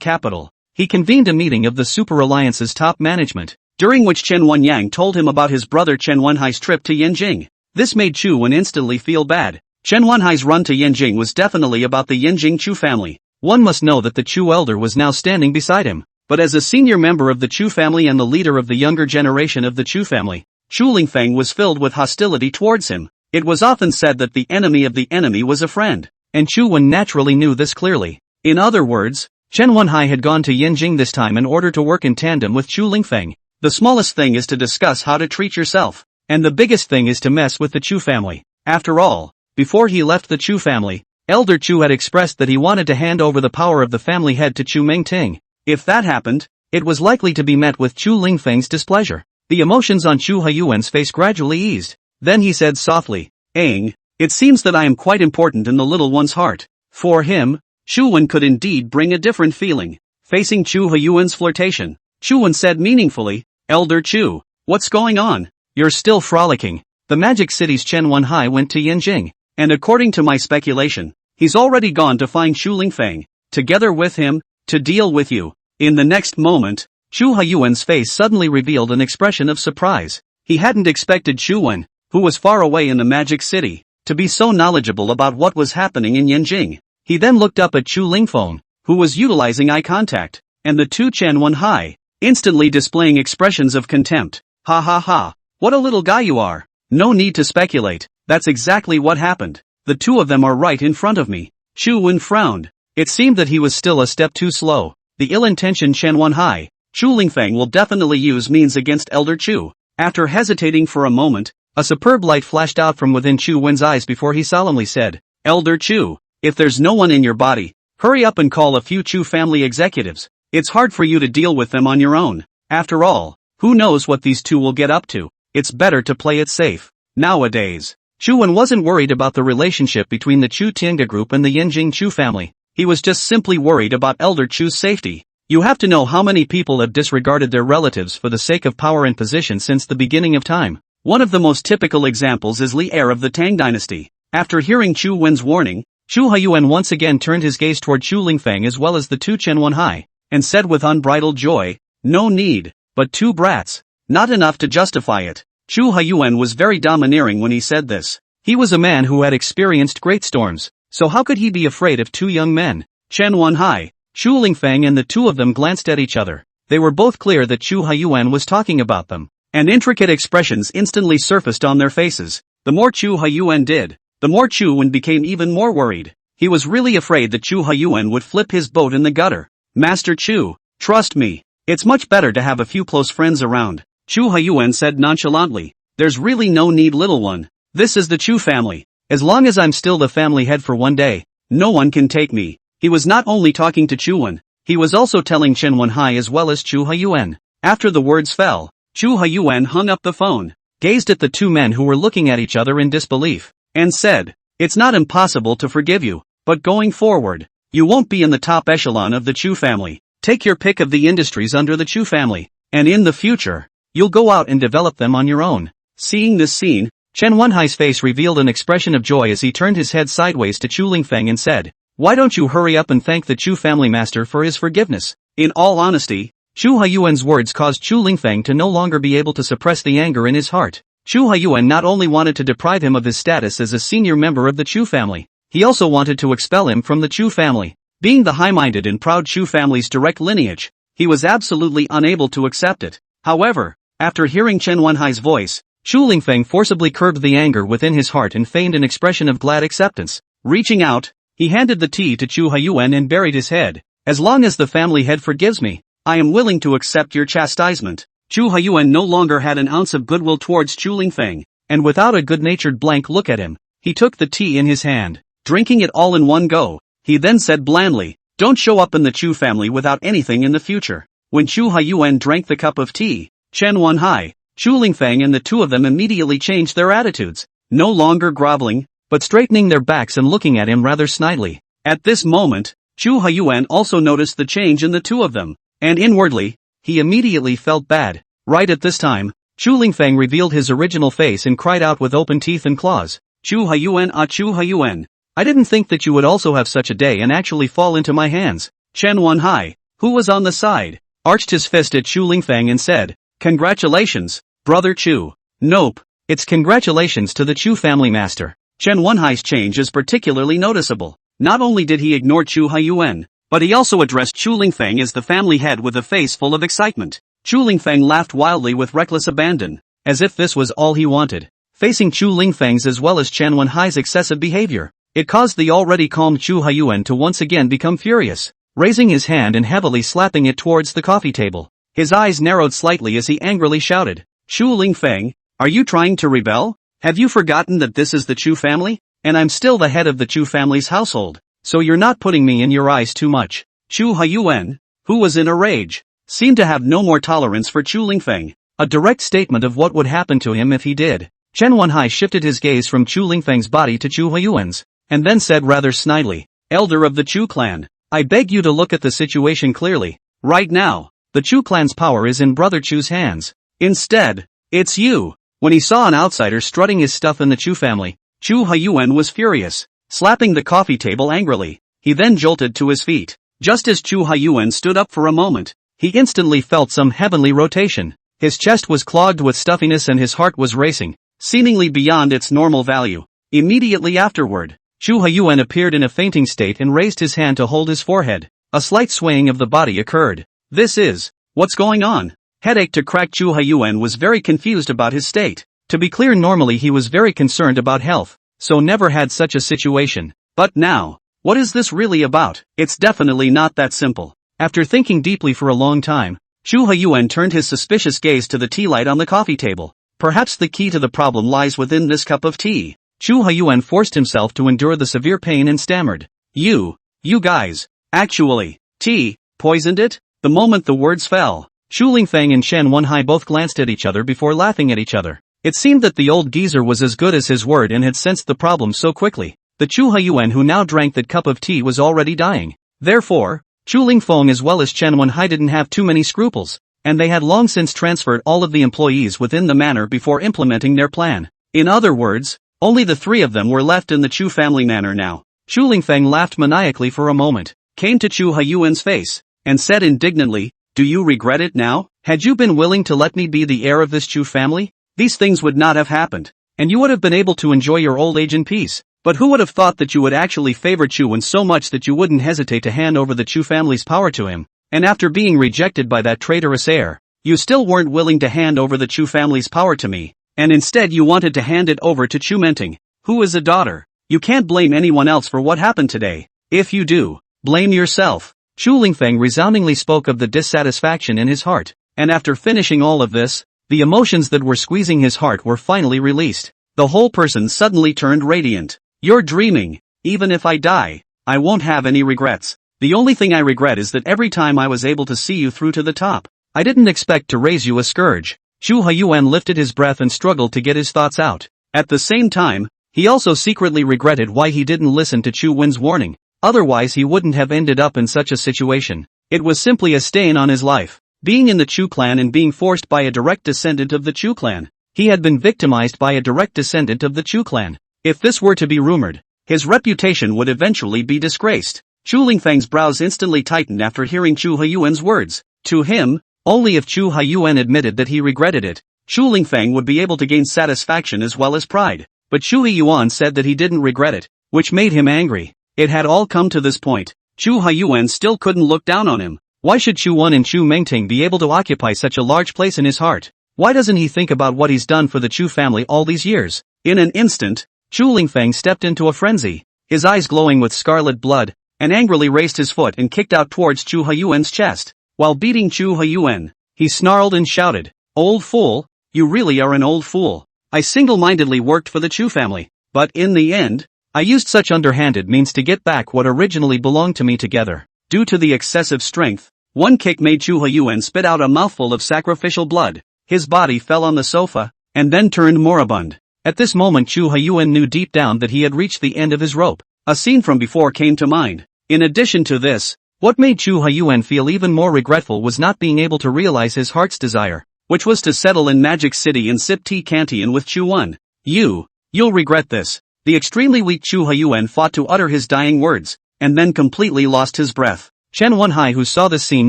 Capital, he convened a meeting of the Super Alliance's top management, during which Chen Wenyang told him about his brother Chen Wenhai's trip to Yanjing. This made Chu Wen instantly feel bad. Chen Wenhai's run to Yanjing was definitely about the Yanjing Chu family. One must know that the Chu elder was now standing beside him, but as a senior member of the Chu family and the leader of the younger generation of the Chu family, Chu Lingfeng was filled with hostility towards him. It was often said that the enemy was a friend, and Chu Wen naturally knew this clearly. In other words, Chen Wenhai had gone to Yanjing this time in order to work in tandem with Chu Lingfeng. The smallest thing is to discuss how to treat yourself, and the biggest thing is to mess with the Chu family. After all, before he left the Chu family, Elder Chu had expressed that he wanted to hand over the power of the family head to Chu Mengting. If that happened, it was likely to be met with Chu Lingfeng's displeasure. The emotions on Chu Haiyuan's face gradually eased. Then he said softly, "Aang, it seems that I am quite important in the little one's heart." For him, Chu Wen could indeed bring a different feeling. Facing Chu Haiyuan's flirtation, Chu Wen said meaningfully, "Elder Chu, what's going on? You're still frolicking." The Magic City's Chen Wenhai went to Yanjing, and according to my speculation, he's already gone to find Chu Lingfeng, together with him, to deal with you. In the next moment, Chu Haiyuan's face suddenly revealed an expression of surprise. He hadn't expected Chu Wen, who was far away in the Magic City, to be so knowledgeable about what was happening in Yanjing. He then looked up at Chu Lingfeng, who was utilizing eye contact, and the two Chen Wenhai, instantly displaying expressions of contempt. "Ha ha ha, what a little guy you are. No need to speculate, that's exactly what happened. The two of them are right in front of me." Chu Wen frowned. It seemed that he was still a step too slow. The ill-intentioned Chen Wenhai, Chu Lingfeng will definitely use means against Elder Chu. After hesitating for a moment, a superb light flashed out from within Chu Wen's eyes before he solemnly said, Elder Chu, if there's no one in your body, hurry up and call a few Chu family executives. It's hard for you to deal with them on your own. After all, who knows what these two will get up to? It's better to play it safe. Nowadays, Chu Wen wasn't worried about the relationship between the Chu Tiange group and the Yanjing Chu family. He was just simply worried about Elder Chu's safety. You have to know how many people have disregarded their relatives for the sake of power and position since the beginning of time. One of the most typical examples is Li heir of the Tang dynasty. After hearing Chu Wen's warning, Chu Haiyuan once again turned his gaze toward Chu Lingfeng as well as the two Chen Wenhai, and said with unbridled joy, no need, but two brats. Not enough to justify it. Chu Haiyuan was very domineering when he said this. He was a man who had experienced great storms, so how could he be afraid of two young men? Chen Wenhai, Chu Lingfeng and the two of them glanced at each other. They were both clear that Chu Haiyuan was talking about them, and intricate expressions instantly surfaced on their faces. The more Chu Haiyuan did, the more Chu Wen became even more worried. He was really afraid that Chu Haiyuan would flip his boat in the gutter. Master Chu, trust me, it's much better to have a few close friends around, Chu Haiyuan said nonchalantly. There's really no need, little one. This is the Chu family. As long as I'm still the family head for one day, no one can take me. He was not only talking to Chu Wen, he was also telling Chen Wenhai as well as Chu Haiyuan. After the words fell, Chu Haiyuan hung up the phone, gazed at the two men who were looking at each other in disbelief, and said, it's not impossible to forgive you, but going forward, you won't be in the top echelon of the Chu family. Take your pick of the industries under the Chu family, and in the future, you'll go out and develop them on your own. Seeing this scene, Chen Wenhai's face revealed an expression of joy as he turned his head sideways to Chu Lingfeng and said, why don't you hurry up and thank the Chu family master for his forgiveness? In all honesty, Chu Haiyuan's words caused Chu Lingfeng to no longer be able to suppress the anger in his heart. Chu Haiyuan not only wanted to deprive him of his status as a senior member of the Chu family, he also wanted to expel him from the Chu family. Being the high-minded and proud Chu family's direct lineage, he was absolutely unable to accept it. However, after hearing Chen Wenhai's voice, Chu Lingfeng forcibly curbed the anger within his heart and feigned an expression of glad acceptance. Reaching out, he handed the tea to Chu Haiyuan and buried his head. As long as the family head forgives me, I am willing to accept your chastisement. Chu Haiyuan no longer had an ounce of goodwill towards Chu Lingfeng, and without a good-natured blank look at him, he took the tea in his hand, drinking it all in one go. He then said blandly, don't show up in the Chu family without anything in the future. When Chu Haiyuan drank the cup of tea, Chen Wenhai, Chu Lingfeng and the two of them immediately changed their attitudes, no longer groveling, but straightening their backs and looking at him rather snidely. At this moment, Chu Haiyuan also noticed the change in the two of them, and inwardly, he immediately felt bad. Right at this time, Chu Lingfeng revealed his original face and cried out with open teeth and claws, Chu Haiyuan, ah Chu Haiyuan, I didn't think that you would also have such a day and actually fall into my hands. Chen Wenhai, who was on the side, arched his fist at Chu Lingfeng and said, congratulations, brother Chu. Nope, it's congratulations to the Chu family master. Chen Wenhai's change is particularly noticeable. Not only did he ignore Chu Haiyuan, but he also addressed Chu Lingfeng as the family head with a face full of excitement. Chu Lingfeng laughed wildly with reckless abandon, as if this was all he wanted. Facing Chu Lingfeng's as well as Chen Wenhai's excessive behavior, it caused the already calm Chu Haiyuan to once again become furious, raising his hand and heavily slapping it towards the coffee table. His eyes narrowed slightly as he angrily shouted, Chu Lingfeng, are you trying to rebel? Have you forgotten that this is the Chu family, and I'm still the head of the Chu family's household, so you're not putting me in your eyes too much? Chu Haiyuan, who was in a rage, seemed to have no more tolerance for Chu Lingfeng, a direct statement of what would happen to him if he did. Chen Wenhai shifted his gaze from Chu Lingfeng's body to Chu Haiyuan's, and then said rather snidely, elder of the Chu clan, I beg you to look at the situation clearly. Right now, the Chu clan's power is in brother Chu's hands. Instead, it's you. When he saw an outsider strutting his stuff in the Chu family, Chu Haiyuan was furious, slapping the coffee table angrily. He then jolted to his feet. Just as Chu Haiyuan stood up for a moment, he instantly felt some heavenly rotation. His chest was clogged with stuffiness and his heart was racing, seemingly beyond its normal value. Immediately afterward, Chu Haiyuan appeared in a fainting state and raised his hand to hold his forehead. A slight swaying of the body occurred. What's going on? Headache to crack. Chu Haiyuan was very confused about his state. To be clear, normally he was very concerned about health, so never had such a situation. But now, what is this really about? It's definitely not that simple. After thinking deeply for a long time, Chu Huyuan turned his suspicious gaze to the tea light on the coffee table. Perhaps the key to the problem lies within this cup of tea. Chu Huyuan forced himself to endure the severe pain and stammered. You guys, actually, tea, poisoned it? The moment the words fell, Chu Lingfeng and Shen Wenhai both glanced at each other before laughing at each other. It seemed that the old geezer was as good as his word and had sensed the problem so quickly. The Chu Huyuan who now drank that cup of tea was already dying. Therefore, Chu Lingfeng as well as Chen Wenhai didn't have too many scruples, and they had long since transferred all of the employees within the manor before implementing their plan. In other words, only the three of them were left in the Chu family manor now. Chu Lingfeng laughed maniacally for a moment, came to Chu Huyuan's face, and said indignantly, "Do you regret it now? Had you been willing to let me be the heir of this Chu family, these things would not have happened, and you would have been able to enjoy your old age in peace. But who would have thought that you would actually favor Chu Wen so much that you wouldn't hesitate to hand over the Chu family's power to him? And after being rejected by that traitorous heir, you still weren't willing to hand over the Chu family's power to me, and instead you wanted to hand it over to Chu Menting, who is a daughter. You can't blame anyone else for what happened today. If you do, blame yourself." Chu Lingfeng resoundingly spoke of the dissatisfaction in his heart, and after finishing all of this, the emotions that were squeezing his heart were finally released. The whole person suddenly turned radiant. "You're dreaming. Even if I die, I won't have any regrets. The only thing I regret is that every time I was able to see you through to the top, I didn't expect to raise you a scourge." Chu Huyuan lifted his breath and struggled to get his thoughts out. At the same time, he also secretly regretted why he didn't listen to Chu Wen's warning. Otherwise he wouldn't have ended up in such a situation. It was simply a stain on his life. Being in the Chu clan and being forced by a direct descendant of the Chu clan. He had been victimized by a direct descendant of the Chu clan. If this were to be rumored, his reputation would eventually be disgraced. Chu Lingfeng's brows instantly tightened after hearing Chu Huyuan's words. To him, only if Chu Huyuan admitted that he regretted it, Chu Lingfeng would be able to gain satisfaction as well as pride. But Chu Huyuan said that he didn't regret it, which made him angry. It had all come to this point. Chu Huyuan still couldn't look down on him. Why should Chu Wen and Chu Mengting be able to occupy such a large place in his heart? Why doesn't he think about what he's done for the Chu family all these years? In an instant, Chu Lingfeng stepped into a frenzy, his eyes glowing with scarlet blood, and angrily raised his foot and kicked out towards Chu Huyuan's chest. While beating Chu Huyuan, he snarled and shouted, "Old fool, you really are an old fool. I single-mindedly worked for the Chu family, but in the end, I used such underhanded means to get back what originally belonged to me together." Due to the excessive strength, one kick made Chu Huyuan spit out a mouthful of sacrificial blood. His body fell on the sofa, and then turned moribund. At this moment Chu Huyuan knew deep down that he had reached the end of his rope. A scene from before came to mind. In addition to this, what made Chu Huyuan feel even more regretful was not being able to realize his heart's desire, which was to settle in Magic City and sip tea canteen with Chu Wen. You'll regret this. The extremely weak Chu Huyuan fought to utter his dying words, and then completely lost his breath. Chen Wenhai who saw this scene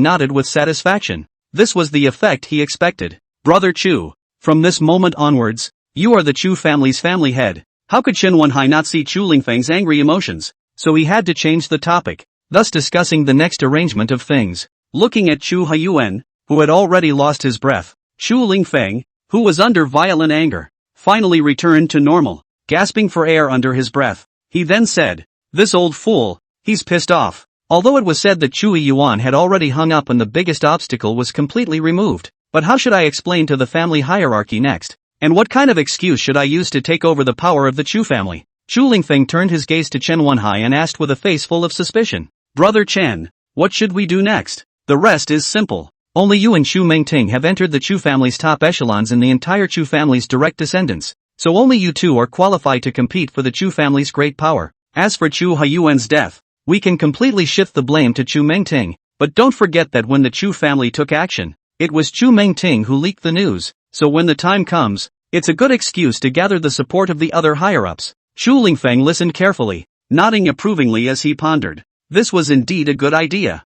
nodded with satisfaction. This was the effect he expected. "Brother Chu, from this moment onwards, you are the Chu family's family head." How could Chen Wenhai not see Chu Lingfeng's angry emotions? So he had to change the topic, thus discussing the next arrangement of things. Looking at Chu Huyuan, who had already lost his breath, Chu Lingfeng, who was under violent anger, finally returned to normal. Gasping for air under his breath, he then said, "This old fool, he's pissed off." Although it was said that Chu Yuan had already hung up and the biggest obstacle was completely removed, but how should I explain to the family hierarchy next? And what kind of excuse should I use to take over the power of the Chu family? Chu Lingfeng turned his gaze to Chen Wenhai and asked with a face full of suspicion, "Brother Chen, what should we do next?" "The rest is simple. Only you and Chu Mengting have entered the Chu family's top echelons in the entire Chu family's direct descendants. So only you two are qualified to compete for the Chu family's great power. As for Chu Huyuan's death, we can completely shift the blame to Chu Mengting, but don't forget that when the Chu family took action, it was Chu Mengting who leaked the news, so when the time comes, it's a good excuse to gather the support of the other higher-ups." Chu Lingfeng listened carefully, nodding approvingly as he pondered. This was indeed a good idea.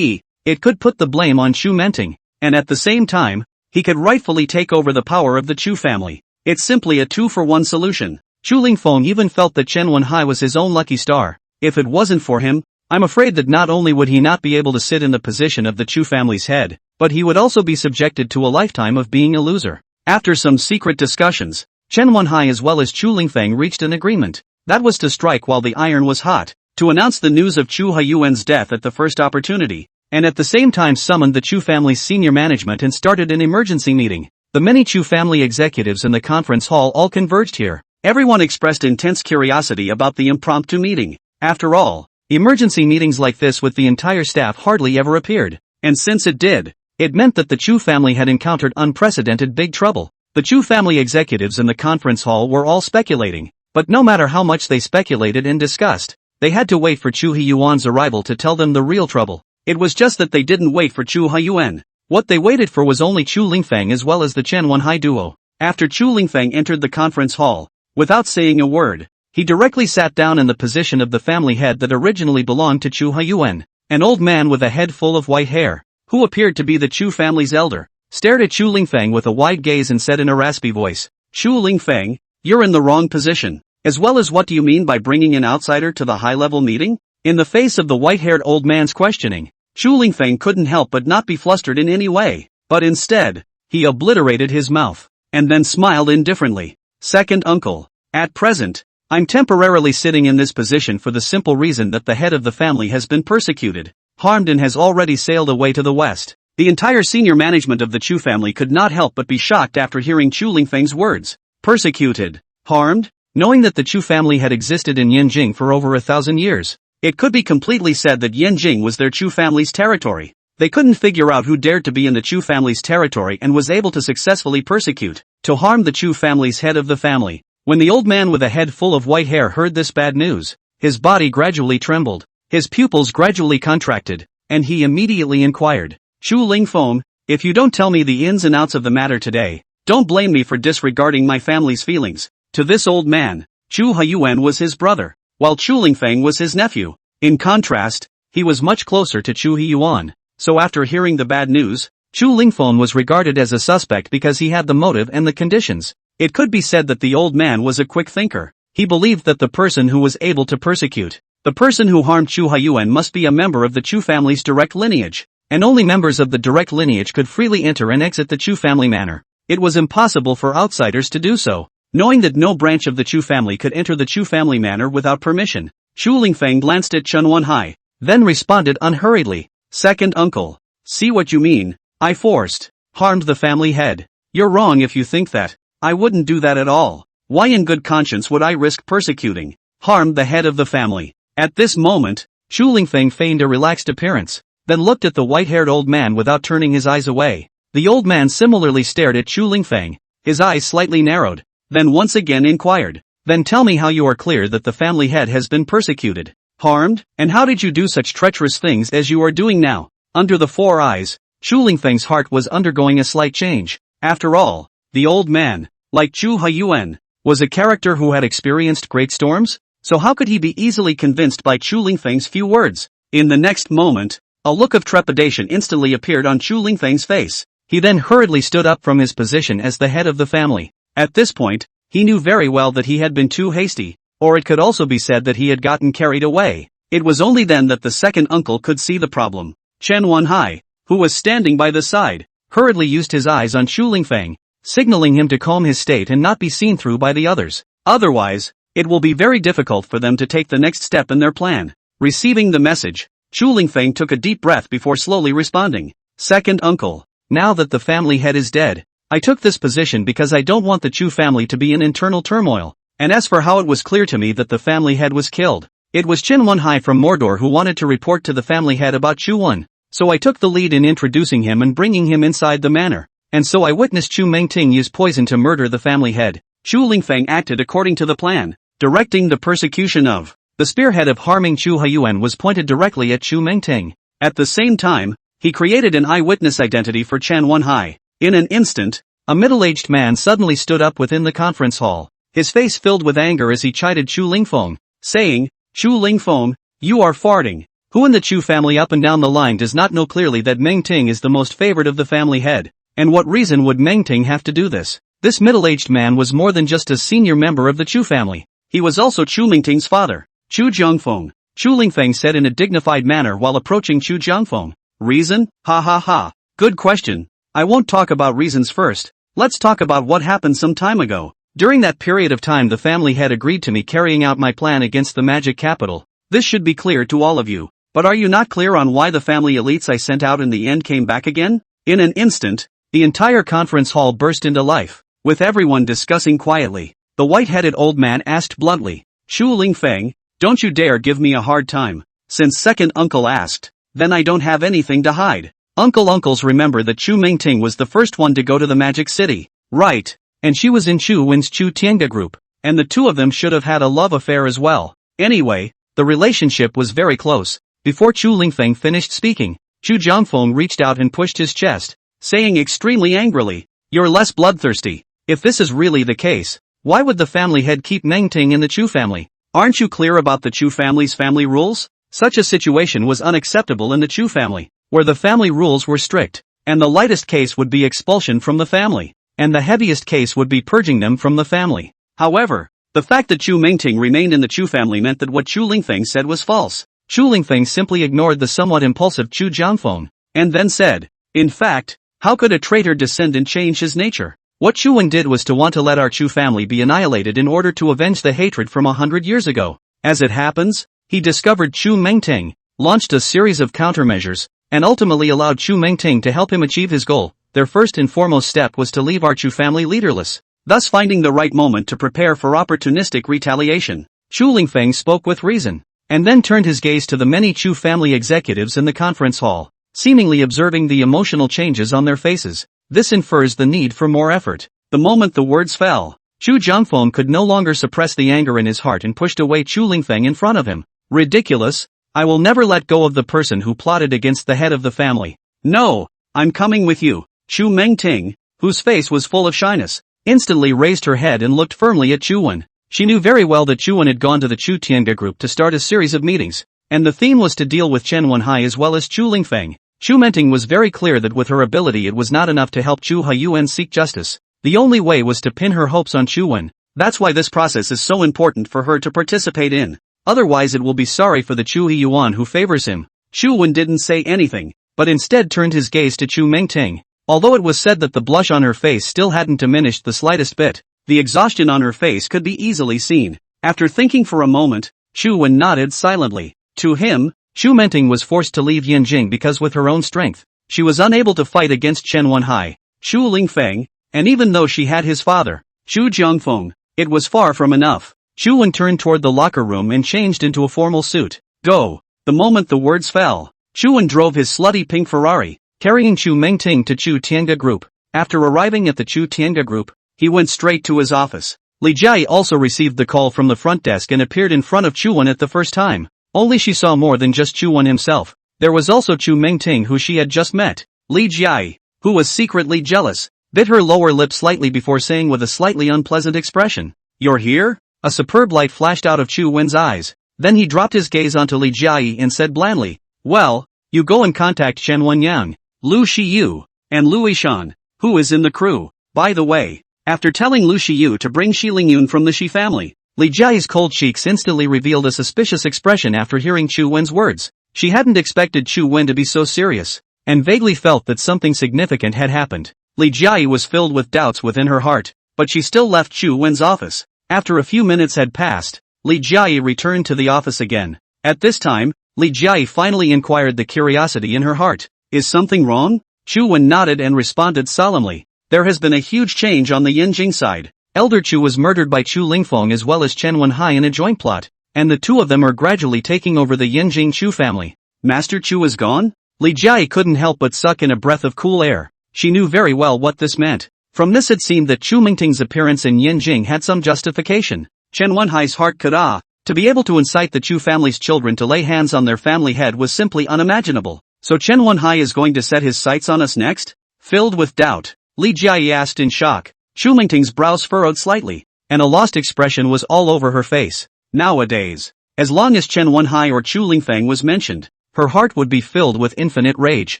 It could put the blame on Chu Mengting, and at the same time, he could rightfully take over the power of the Chu family. It's simply a 2-for-1 solution. Chu Lingfeng even felt that Chen Wenhai was his own lucky star. If it wasn't for him, I'm afraid that not only would he not be able to sit in the position of the Chu family's head, but he would also be subjected to a lifetime of being a loser. After some secret discussions, Chen Wenhai as well as Chu Lingfeng reached an agreement. That was to strike while the iron was hot, to announce the news of Chu Huyuan's death at the first opportunity. and at the same time summoned the Chu family's senior management and started an emergency meeting. The many Chu family executives in the conference hall all converged here. Everyone expressed intense curiosity about the impromptu meeting. After all, emergency meetings like this with the entire staff hardly ever appeared. And since it did, it meant that the Chu family had encountered unprecedented big trouble. The Chu family executives in the conference hall were all speculating, but no matter how much they speculated and discussed, they had to wait for Chu Hyuan's arrival to tell them the real trouble. It was just that they didn't wait for Chu Hyuan. What they waited for was only Chu Lingfeng as well as the Chen Wenhai duo. After Chu Lingfeng entered the conference hall, without saying a word, he directly sat down in the position of the family head that originally belonged to Chu Hyuan. An old man with a head full of white hair, who appeared to be the Chu family's elder, stared at Chu Lingfeng with a wide gaze and said in a raspy voice, "Chu Lingfeng, you're in the wrong position. As well as what do you mean by bringing an outsider to the high-level meeting?" In the face of the white-haired old man's questioning, Chu Lingfeng couldn't help but not be flustered in any way, but instead, he obliterated his mouth, and then smiled indifferently. "Second uncle, at present, I'm temporarily sitting in this position for the simple reason that the head of the family has been persecuted, harmed and has already sailed away to the west." The entire senior management of the Chu family could not help but be shocked after hearing Chu Lingfeng's words. Persecuted? Harmed? Knowing that the Chu family had existed in Yanjing for over 1,000 years, it could be completely said that Yanjing was their Chu family's territory. They couldn't figure out who dared to be in the Chu family's territory and was able to successfully persecute, to harm the Chu family's head of the family. When the old man with a head full of white hair heard this bad news, his body gradually trembled, his pupils gradually contracted, and he immediately inquired, "Chu Lingfeng, if you don't tell me the ins and outs of the matter today, don't blame me for disregarding my family's feelings." To this old man, Chu Hyuan was his brother, while Chu Lingfeng was his nephew. In contrast, he was much closer to Chu Hyuan, so after hearing the bad news, Chu Lingfeng was regarded as a suspect because he had the motive and the conditions. It could be said that the old man was a quick thinker. He believed that the person who was able to persecute, the person who harmed Chu Hyuan must be a member of the Chu family's direct lineage, and only members of the direct lineage could freely enter and exit the Chu family manor. It was impossible for outsiders to do so. Knowing that no branch of the Chu family could enter the Chu family manor without permission, Chu Lingfeng glanced at Chen Wenhai, then responded unhurriedly, "Second uncle, see what you mean, I harmed the family head. You're wrong if you think that. I wouldn't do that at all. Why in good conscience would I risk persecuting, harm the head of the family?" At this moment, Chu Lingfeng feigned a relaxed appearance, then looked at the white-haired old man without turning his eyes away. The old man similarly stared at Chu Lingfeng, his eyes slightly narrowed, then once again inquired, "Then tell me how you are clear that the family head has been persecuted, harmed, and how did you do such treacherous things as you are doing now?" Under the four eyes, Chu Lingfeng's heart was undergoing a slight change. After all, the old man, like Chu Hyuan, was a character who had experienced great storms, so how could he be easily convinced by Chu Lingfeng's few words? In the next moment, a look of trepidation instantly appeared on Chu Lingfeng's face. He then hurriedly stood up from his position as the head of the family. At this point, he knew very well that he had been too hasty, or it could also be said that he had gotten carried away. It was only then that the second uncle could see the problem. Chen Wenhai, who was standing by the side, hurriedly used his eyes on Chu Lingfeng, signaling him to calm his state and not be seen through by the others. Otherwise, it will be very difficult for them to take the next step in their plan. Receiving the message, Chu Lingfeng took a deep breath before slowly responding, "Second uncle, now that the family head is dead, I took this position because I don't want the Chu family to be in internal turmoil. And as for how it was clear to me that the family head was killed, it was Chen Wenhai from Mordor who wanted to report to the family head about Chu Wen. So I took the lead in introducing him and bringing him inside the manor. And so I witnessed Chu Mengting use poison to murder the family head." Chu Lingfeng acted according to the plan, directing the persecution of. The spearhead of harming Chu Hyuan was pointed directly at Chu Mengting. At the same time, he created an eyewitness identity for Chen Wenhai. In an instant, a middle-aged man suddenly stood up within the conference hall, his face filled with anger as he chided Chu Lingfeng, saying, "Chu Lingfeng, you are farting. Who in the Chu family up and down the line does not know clearly that Mengting is the most favored of the family head? And what reason would Mengting have to do this?" This middle-aged man was more than just a senior member of the Chu family. He was also Chu Mengting's father, Chu Jiangfeng. Chu Lingfeng said in a dignified manner while approaching Chu Jiangfeng. "Reason? Ha ha ha. Good question. I won't talk about reasons first. Let's talk about what happened some time ago. During that period of time the family had agreed to me carrying out my plan against the magic capital. This should be clear to all of you. But are you not clear on why the family elites I sent out in the end came back again? In an instant, the entire conference hall burst into life, with everyone discussing quietly. The white-headed old man asked bluntly, Chu Lingfeng, don't you dare give me a hard time. Since second uncle asked, then I don't have anything to hide. Uncles remember that Chu Mingting was the first one to go to the Magic City. Right. And she was in Chu Wen's Chu Tianga group. And the two of them should have had a love affair as well. Anyway, the relationship was very close. Before Chu Lingfeng finished speaking, Chu Jiangfeng reached out and pushed his chest, saying extremely angrily, You're less bloodthirsty. If this is really the case, why would the family head keep Mengting in the Chu family? Aren't you clear about the Chu family's family rules? Such a situation was unacceptable in the Chu family, where the family rules were strict, and the lightest case would be expulsion from the family, and the heaviest case would be purging them from the family. However, the fact that Chu Mingting remained in the Chu family meant that what Chu Lingfeng said was false. Chu Lingfeng simply ignored the somewhat impulsive Chu Jiangfeng, and then said, In fact, how could a traitor descendant change his nature? What Chu Wen did was to want to let our Chu family be annihilated in order to avenge the hatred from 100 years ago. As it happens, he discovered Chu Mengting, launched a series of countermeasures, and ultimately allowed Chu Mengting to help him achieve his goal. Their first and foremost step was to leave our Chu family leaderless, thus finding the right moment to prepare for opportunistic retaliation. Chu Lingfeng spoke with reason, and then turned his gaze to the many Chu family executives in the conference hall, seemingly observing the emotional changes on their faces. This infers the need for more effort. The moment the words fell, Chu Jiangfeng could no longer suppress the anger in his heart and pushed away Chu Lingfeng in front of him. Ridiculous! I will never let go of the person who plotted against the head of the family. No, I'm coming with you. Chu Mengting, whose face was full of shyness, instantly raised her head and looked firmly at Chu Wen. She knew very well that Chu Wen had gone to the Chu Tianga group to start a series of meetings, and the theme was to deal with Chen Wenhai as well as Chu Lingfeng. Chu Mengting was very clear that with her ability it was not enough to help Chu Haiyuan seek justice. The only way was to pin her hopes on Chu Wen. That's why this process is so important for her to participate in. Otherwise it will be sorry for the Chu Haiyuan who favors him. Chu Wen didn't say anything, but instead turned his gaze to Chu Mengting. Although it was said that the blush on her face still hadn't diminished the slightest bit, the exhaustion on her face could be easily seen. After thinking for a moment, Chu Wen nodded silently. To him, Chu Mengting was forced to leave Yanjing because with her own strength, she was unable to fight against Chen Wenhai, Chu Lingfeng, and even though she had his father, Chu Jiangfeng, it was far from enough. Chu Wen turned toward the locker room and changed into a formal suit. Go! The moment the words fell, Chu Wen drove his slutty pink Ferrari, carrying Chu Mengting to Chu Tianga Group. After arriving at the Chu Tianga Group, he went straight to his office. Li Jiai also received the call from the front desk and appeared in front of Chu Wen at the first time. Only she saw more than just Chu Wen himself. There was also Chu Mengting who she had just met. Li Jiai, who was secretly jealous, bit her lower lip slightly before saying with a slightly unpleasant expression, You're here? A superb light flashed out of Chu Wen's eyes. Then he dropped his gaze onto Li Jiai and said blandly, Well, you go and contact Chen Wenyang, Lu Shiyu, and Lu Yishan, who is in the crew. By the way, after telling Lu Shiyu to bring Shi Lingyun from the Shi family, Li Jiai's cold cheeks instantly revealed a suspicious expression after hearing Chu Wen's words. She hadn't expected Chu Wen to be so serious, and vaguely felt that something significant had happened. Li Jiai was filled with doubts within her heart, but she still left Chu Wen's office. After a few minutes had passed, Li Jiai returned to the office again. At this time, Li Jiai finally inquired the curiosity in her heart. Is something wrong? Chu Wen nodded and responded solemnly. There has been a huge change on the Yanjing side. Elder Chu was murdered by Chu Lingfeng as well as Chen Wenhai in a joint plot, and the two of them are gradually taking over the Yanjing Chu family. Master Chu is gone? Li Jiai couldn't help but suck in a breath of cool air. She knew very well what this meant. From this it seemed that Chu Mingting's appearance in Yanjing had some justification. Chen Wenhai's heart could to be able to incite the Chu family's children to lay hands on their family head was simply unimaginable. So Chen Wenhai is going to set his sights on us next? Filled with doubt, Li Jiai asked in shock. Chu Mingting's brows furrowed slightly, and a lost expression was all over her face. Nowadays, as long as Chen Wenhai or Chu Lingfeng was mentioned, her heart would be filled with infinite rage.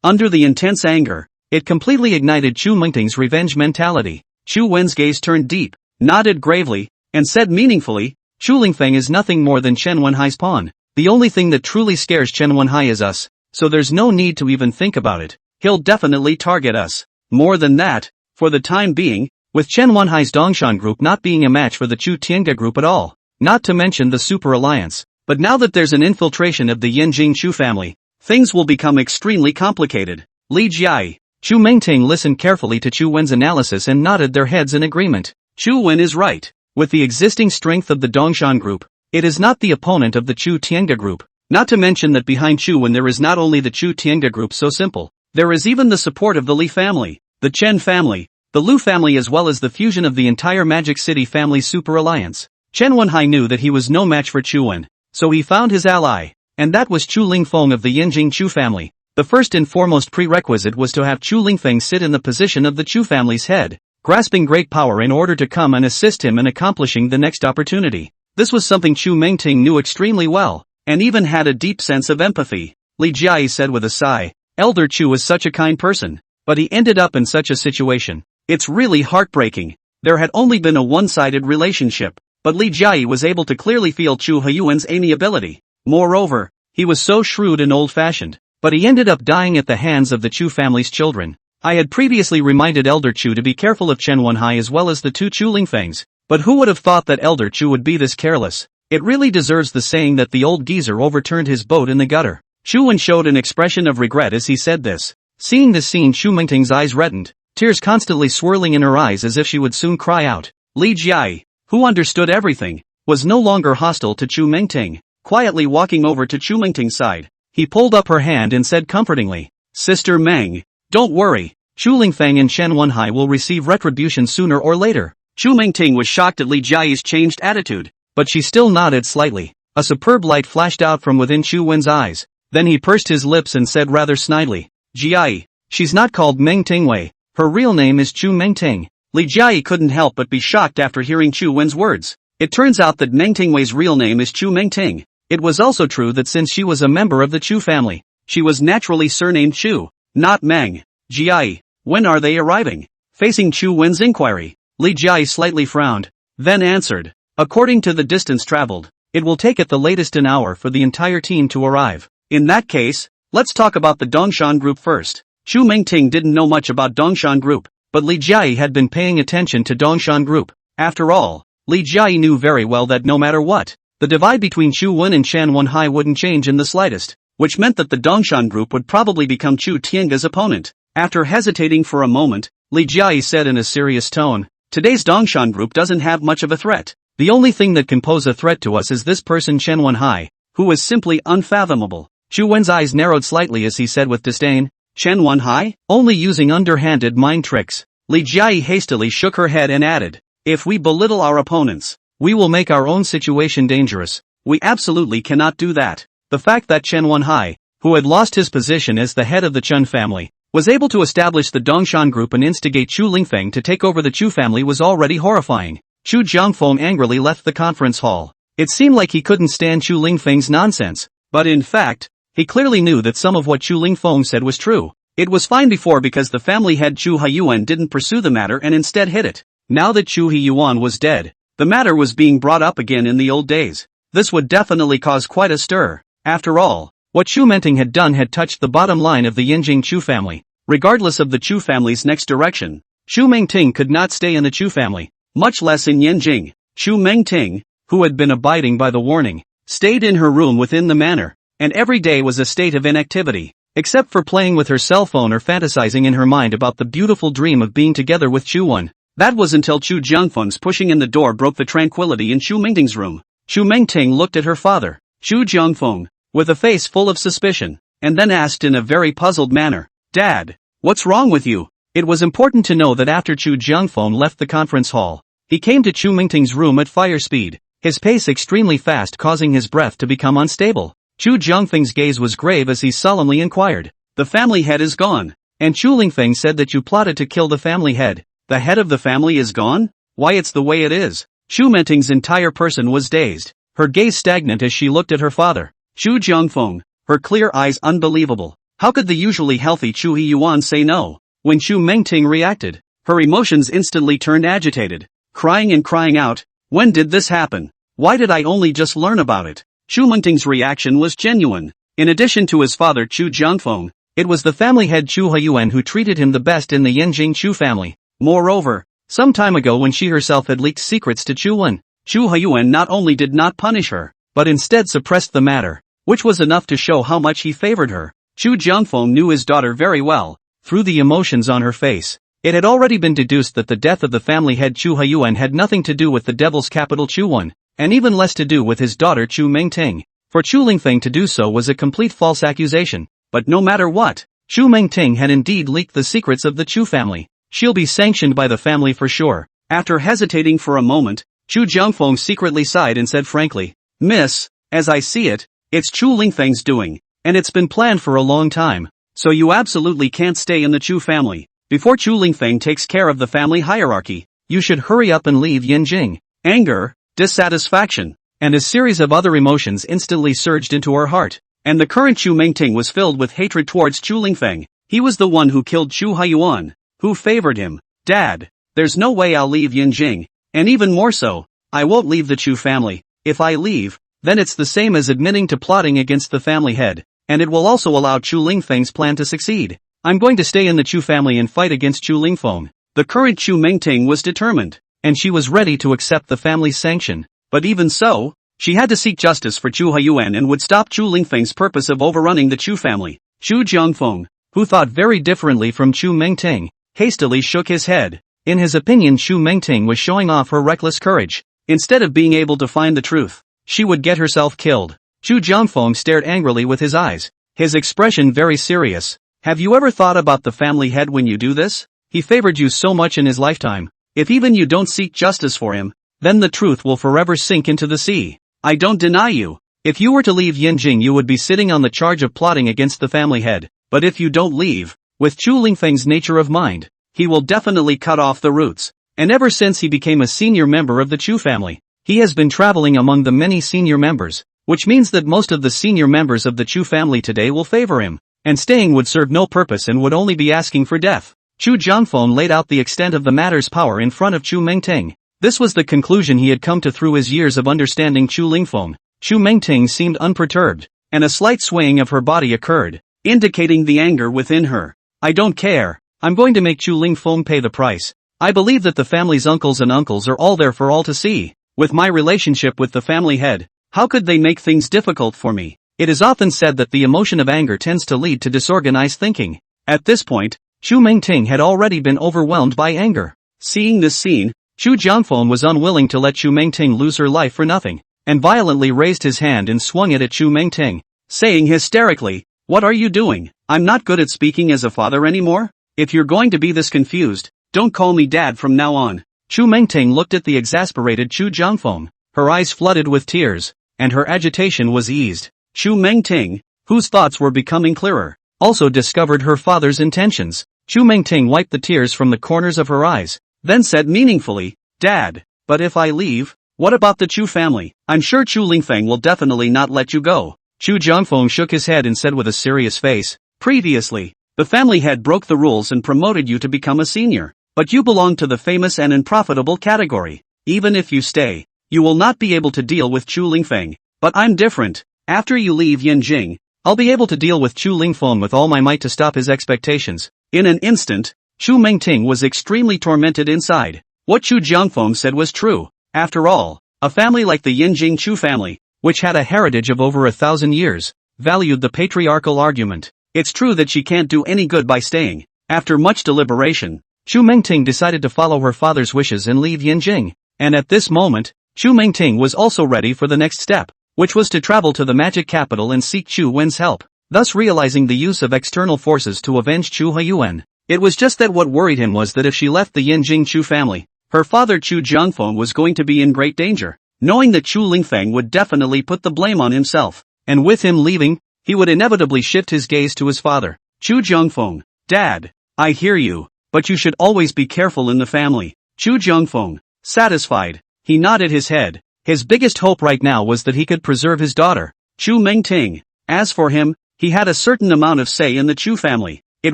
Under the intense anger, it completely ignited Chu Mingting's revenge mentality. Chu Wen's gaze turned deep, nodded gravely, and said meaningfully, Chu Lingfeng is nothing more than Chen Wenhai's pawn. The only thing that truly scares Chen Wenhai is us, so there's no need to even think about it. He'll definitely target us. More than that, for the time being, with Chen Wenhai's Dongshan group not being a match for the Chu Tianga group at all, not to mention the Super Alliance, But now that there's an infiltration of the Yanjing Chu family, things will become extremely complicated. Li Jiai, Chu Mingting listened carefully to Chu Wen's analysis and nodded their heads in agreement. Chu Wen is right. With the existing strength of the Dongshan group, it is not the opponent of the Chu Tiange group. Not to mention that behind Chu Wen there is not only the Chu Tiange group so simple, there is even the support of the Li family, the Chen family, the Lu family as well as the fusion of the entire Magic City family super alliance. Chen Wenhai knew that he was no match for Chu Wen, so he found his ally, and that was Chu Lingfeng of the Yanjing Chu family. The first and foremost prerequisite was to have Chu Lingfeng sit in the position of the Chu family's head, grasping great power in order to come and assist him in accomplishing the next opportunity. This was something Chu Mingting knew extremely well, and even had a deep sense of empathy. Li Jiai said with a sigh, Elder Chu is such a kind person, but he ended up in such a situation. It's really heartbreaking. There had only been a one-sided relationship, but Li Jiai was able to clearly feel Chu Huiyuan's amiability. Moreover, he was so shrewd and old-fashioned, but he ended up dying at the hands of the Chu family's children. I had previously reminded Elder Chu to be careful of Chen Wenhai as well as the two Chu Lingfengs, but who would have thought that Elder Chu would be this careless? It really deserves the saying that the old geezer overturned his boat in the gutter. Chu Wen showed an expression of regret as he said this. Seeing this scene, Chu Mingting's eyes reddened, tears constantly swirling in her eyes as if she would soon cry out. Li Jiai, who understood everything, was no longer hostile to Chu Mingting. Quietly walking over to Chu Mingting's side, he pulled up her hand and said comfortingly, Sister Meng, don't worry, Chu Lingfeng and Chen Wenhai will receive retribution sooner or later. Chu Mingting was shocked at Li Jiai's changed attitude, but she still nodded slightly. A superb light flashed out from within Chu Wen's eyes, then he pursed his lips and said rather snidely, Jiai, she's not called Meng Tingwei, her real name is Chu Mingting. Li Jiai couldn't help but be shocked after hearing Chu Wen's words. It turns out that Meng Tingwei's real name is Chu Mingting. It was also true that since she was a member of the Chu family, she was naturally surnamed Chu, not Meng. Jiai, when are they arriving? Facing Chu Wen's inquiry, Li Jiai slightly frowned, then answered, according to the distance traveled, it will take at the latest an hour for the entire team to arrive. In that case, let's talk about the Dongshan group first. Chu Mingting didn't know much about Dongshan group, but Li Jiai had been paying attention to Dongshan group. After all, Li Jiai knew very well that no matter what, the divide between Chu Wen and Chen Wenhai wouldn't change in the slightest, which meant that the Dongshan group would probably become Chu Tiange's opponent. After hesitating for a moment, Li Jiai said in a serious tone, today's Dongshan group doesn't have much of a threat. The only thing that can pose a threat to us is this person Chen Wenhai, who is simply unfathomable. Chu Wen's eyes narrowed slightly as he said with disdain, Chen Wenhai? Only using underhanded mind tricks. Li Jiai hastily shook her head and added, if we belittle our opponents, we will make our own situation dangerous. We absolutely cannot do that. The fact that Chen Wenhai, who had lost his position as the head of the Chen family, was able to establish the Dongshan group and instigate Chu Lingfeng to take over the Chu family was already horrifying. Chu Jiangfeng angrily left the conference hall. It seemed like he couldn't stand Chu Lingfeng's nonsense, but in fact, he clearly knew that some of what Chu Lingfeng said was true. It was fine before because the family head Chu Huiyuan didn't pursue the matter and instead hid it. Now that Chu Huiyuan was dead, the matter was being brought up again in the old days. This would definitely cause quite a stir. After all, what Chu Mingting had done had touched the bottom line of the Yanjing Chu family. Regardless of the Chu family's next direction, Chu Mingting could not stay in the Chu family, much less in Yanjing. Chu Mingting, who had been abiding by the warning, stayed in her room within the manor, and every day was a state of inactivity, except for playing with her cell phone or fantasizing in her mind about the beautiful dream of being together with Chu Wen. That was until Chu Jiangfeng's pushing in the door broke the tranquility in Chu Mingting's room. Chu Mingting looked at her father, Chu Jiangfeng, with a face full of suspicion, and then asked in a very puzzled manner, Dad, what's wrong with you? It was important to know that after Chu Jiangfeng left the conference hall, he came to Chu Mingting's room at fire speed, his pace extremely fast causing his breath to become unstable. Chu Jiangfeng's gaze was grave as he solemnly inquired, the family head is gone, and Chu Lingfeng said that you plotted to kill the family head. The head of the family is gone? Why, it's the way it is. Chu Mingting's entire person was dazed, her gaze stagnant as she looked at her father, Chu Jiangfeng, her clear eyes unbelievable. How could the usually healthy Chu Huiyuan say no? When Chu Mingting reacted, her emotions instantly turned agitated, crying and crying out, when did this happen? Why did I only just learn about it? Chu Mingting's reaction was genuine. In addition to his father Chu Jiangfeng, it was the family head Chu Huiyuan who treated him the best in the Yanjing Chu family. Moreover, some time ago when she herself had leaked secrets to Chu Wen, Chu Huiyuan not only did not punish her, but instead suppressed the matter, which was enough to show how much he favored her. Chu Jiangfeng knew his daughter very well, through the emotions on her face. It had already been deduced that the death of the family head Chu Huiyuan had nothing to do with the devil's capital Chuan, and even less to do with his daughter Chu Mengting. For Chu Lingfeng to do so was a complete false accusation, but no matter what, Chu Mengting had indeed leaked the secrets of the Chu family. She'll be sanctioned by the family for sure. After hesitating for a moment, Chu Jiangfeng secretly sighed and said frankly, "Miss, as I see it, it's Chu Lingfeng's doing, and it's been planned for a long time, so you absolutely can't stay in the Chu family. Before Chu Lingfeng takes care of the family hierarchy, you should hurry up and leave Yanjing." Anger, dissatisfaction, and a series of other emotions instantly surged into her heart, and the current Chu Mengting was filled with hatred towards Chu Lingfeng. He was the one who killed Chu Huiyuan, who favored him. "Dad, there's no way I'll leave Yanjing, and even more so, I won't leave the Chu family. If I leave, then it's the same as admitting to plotting against the family head, and it will also allow Chu Lingfeng's plan to succeed. I'm going to stay in the Chu family and fight against Chu Lingfeng." The current Chu Mengting was determined, and she was ready to accept the family's sanction. But even so, she had to seek justice for Chu Huiyuan and would stop Chu Lingfeng's purpose of overrunning the Chu family. Chu Jiangfeng, who thought very differently from Chu Mengting, hastily shook his head. In his opinion, Chu Mengting was showing off her reckless courage. Instead of being able to find the truth, she would get herself killed. Chu Jiangfeng stared angrily with his eyes, his expression very serious. "Have you ever thought about the family head when you do this? He favored you so much in his lifetime. If even you don't seek justice for him, then the truth will forever sink into the sea. I don't deny you. If you were to leave Yanjing, you would be sitting on the charge of plotting against the family head. But if you don't leave, with Chu Lingfeng's nature of mind, he will definitely cut off the roots. And ever since he became a senior member of the Chu family, he has been traveling among the many senior members, which means that most of the senior members of the Chu family today will favor him, and staying would serve no purpose and would only be asking for death." Chu Jiangfeng laid out the extent of the matter's power in front of Chu Mengting. This was the conclusion he had come to through his years of understanding Chu Lingfeng. Chu Mengting seemed unperturbed, and a slight swaying of her body occurred, indicating the anger within her. "I don't care. I'm going to make Chu Lingfeng pay the price. I believe that the family's uncles are all there for all to see. With my relationship with the family head, how could they make things difficult for me?" It is often said that the emotion of anger tends to lead to disorganized thinking. At this point, Chu Mengting had already been overwhelmed by anger. Seeing this scene, Chu Jiangfeng was unwilling to let Chu Mengting lose her life for nothing, and violently raised his hand and swung it at Chu Mengting, saying hysterically, "What are you doing? I'm not good at speaking as a father anymore? If you're going to be this confused, don't call me dad from now on." Chu Mengting looked at the exasperated Chu Jiangfeng, her eyes flooded with tears, and her agitation was eased. Chu Mengting, whose thoughts were becoming clearer, also discovered her father's intentions. Chu Mengting wiped the tears from the corners of her eyes, then said meaningfully, "Dad, but if I leave, what about the Chu family? I'm sure Chu Lingfeng will definitely not let you go." Chu Jiangfeng shook his head and said with a serious face, "Previously, the family head broke the rules and promoted you to become a senior, but you belong to the famous and unprofitable category. Even if you stay, you will not be able to deal with Chu Lingfeng. But I'm different. After you leave Yanjing, I'll be able to deal with Chu Lingfeng with all my might to stop his expectations." In an instant, Chu Mengting was extremely tormented inside. What Chu Jiangfeng said was true. After all, a family like the Yanjing Chu family, which had a heritage of over 1,000 years, valued the patriarchal argument. It's true that she can't do any good by staying. After much deliberation, Chu Mengting decided to follow her father's wishes and leave Yanjing. And at this moment, Chu Mengting was also ready for the next step, which was to travel to the magic capital and seek Chu Wen's help, thus realizing the use of external forces to avenge Chu Huiyuan. It was just that what worried him was that if she left the Yanjing Chu family, her father Chu Jiangfeng was going to be in great danger, knowing that Chu Lingfeng would definitely put the blame on himself, and with him leaving, he would inevitably shift his gaze to his father. Chu Jiangfeng, "Dad, I hear you, but you should always be careful in the family." Chu Jiangfeng, satisfied, he nodded his head. His biggest hope right now was that he could preserve his daughter, Chu Mengting. As for him, he had a certain amount of say in the Chu family. It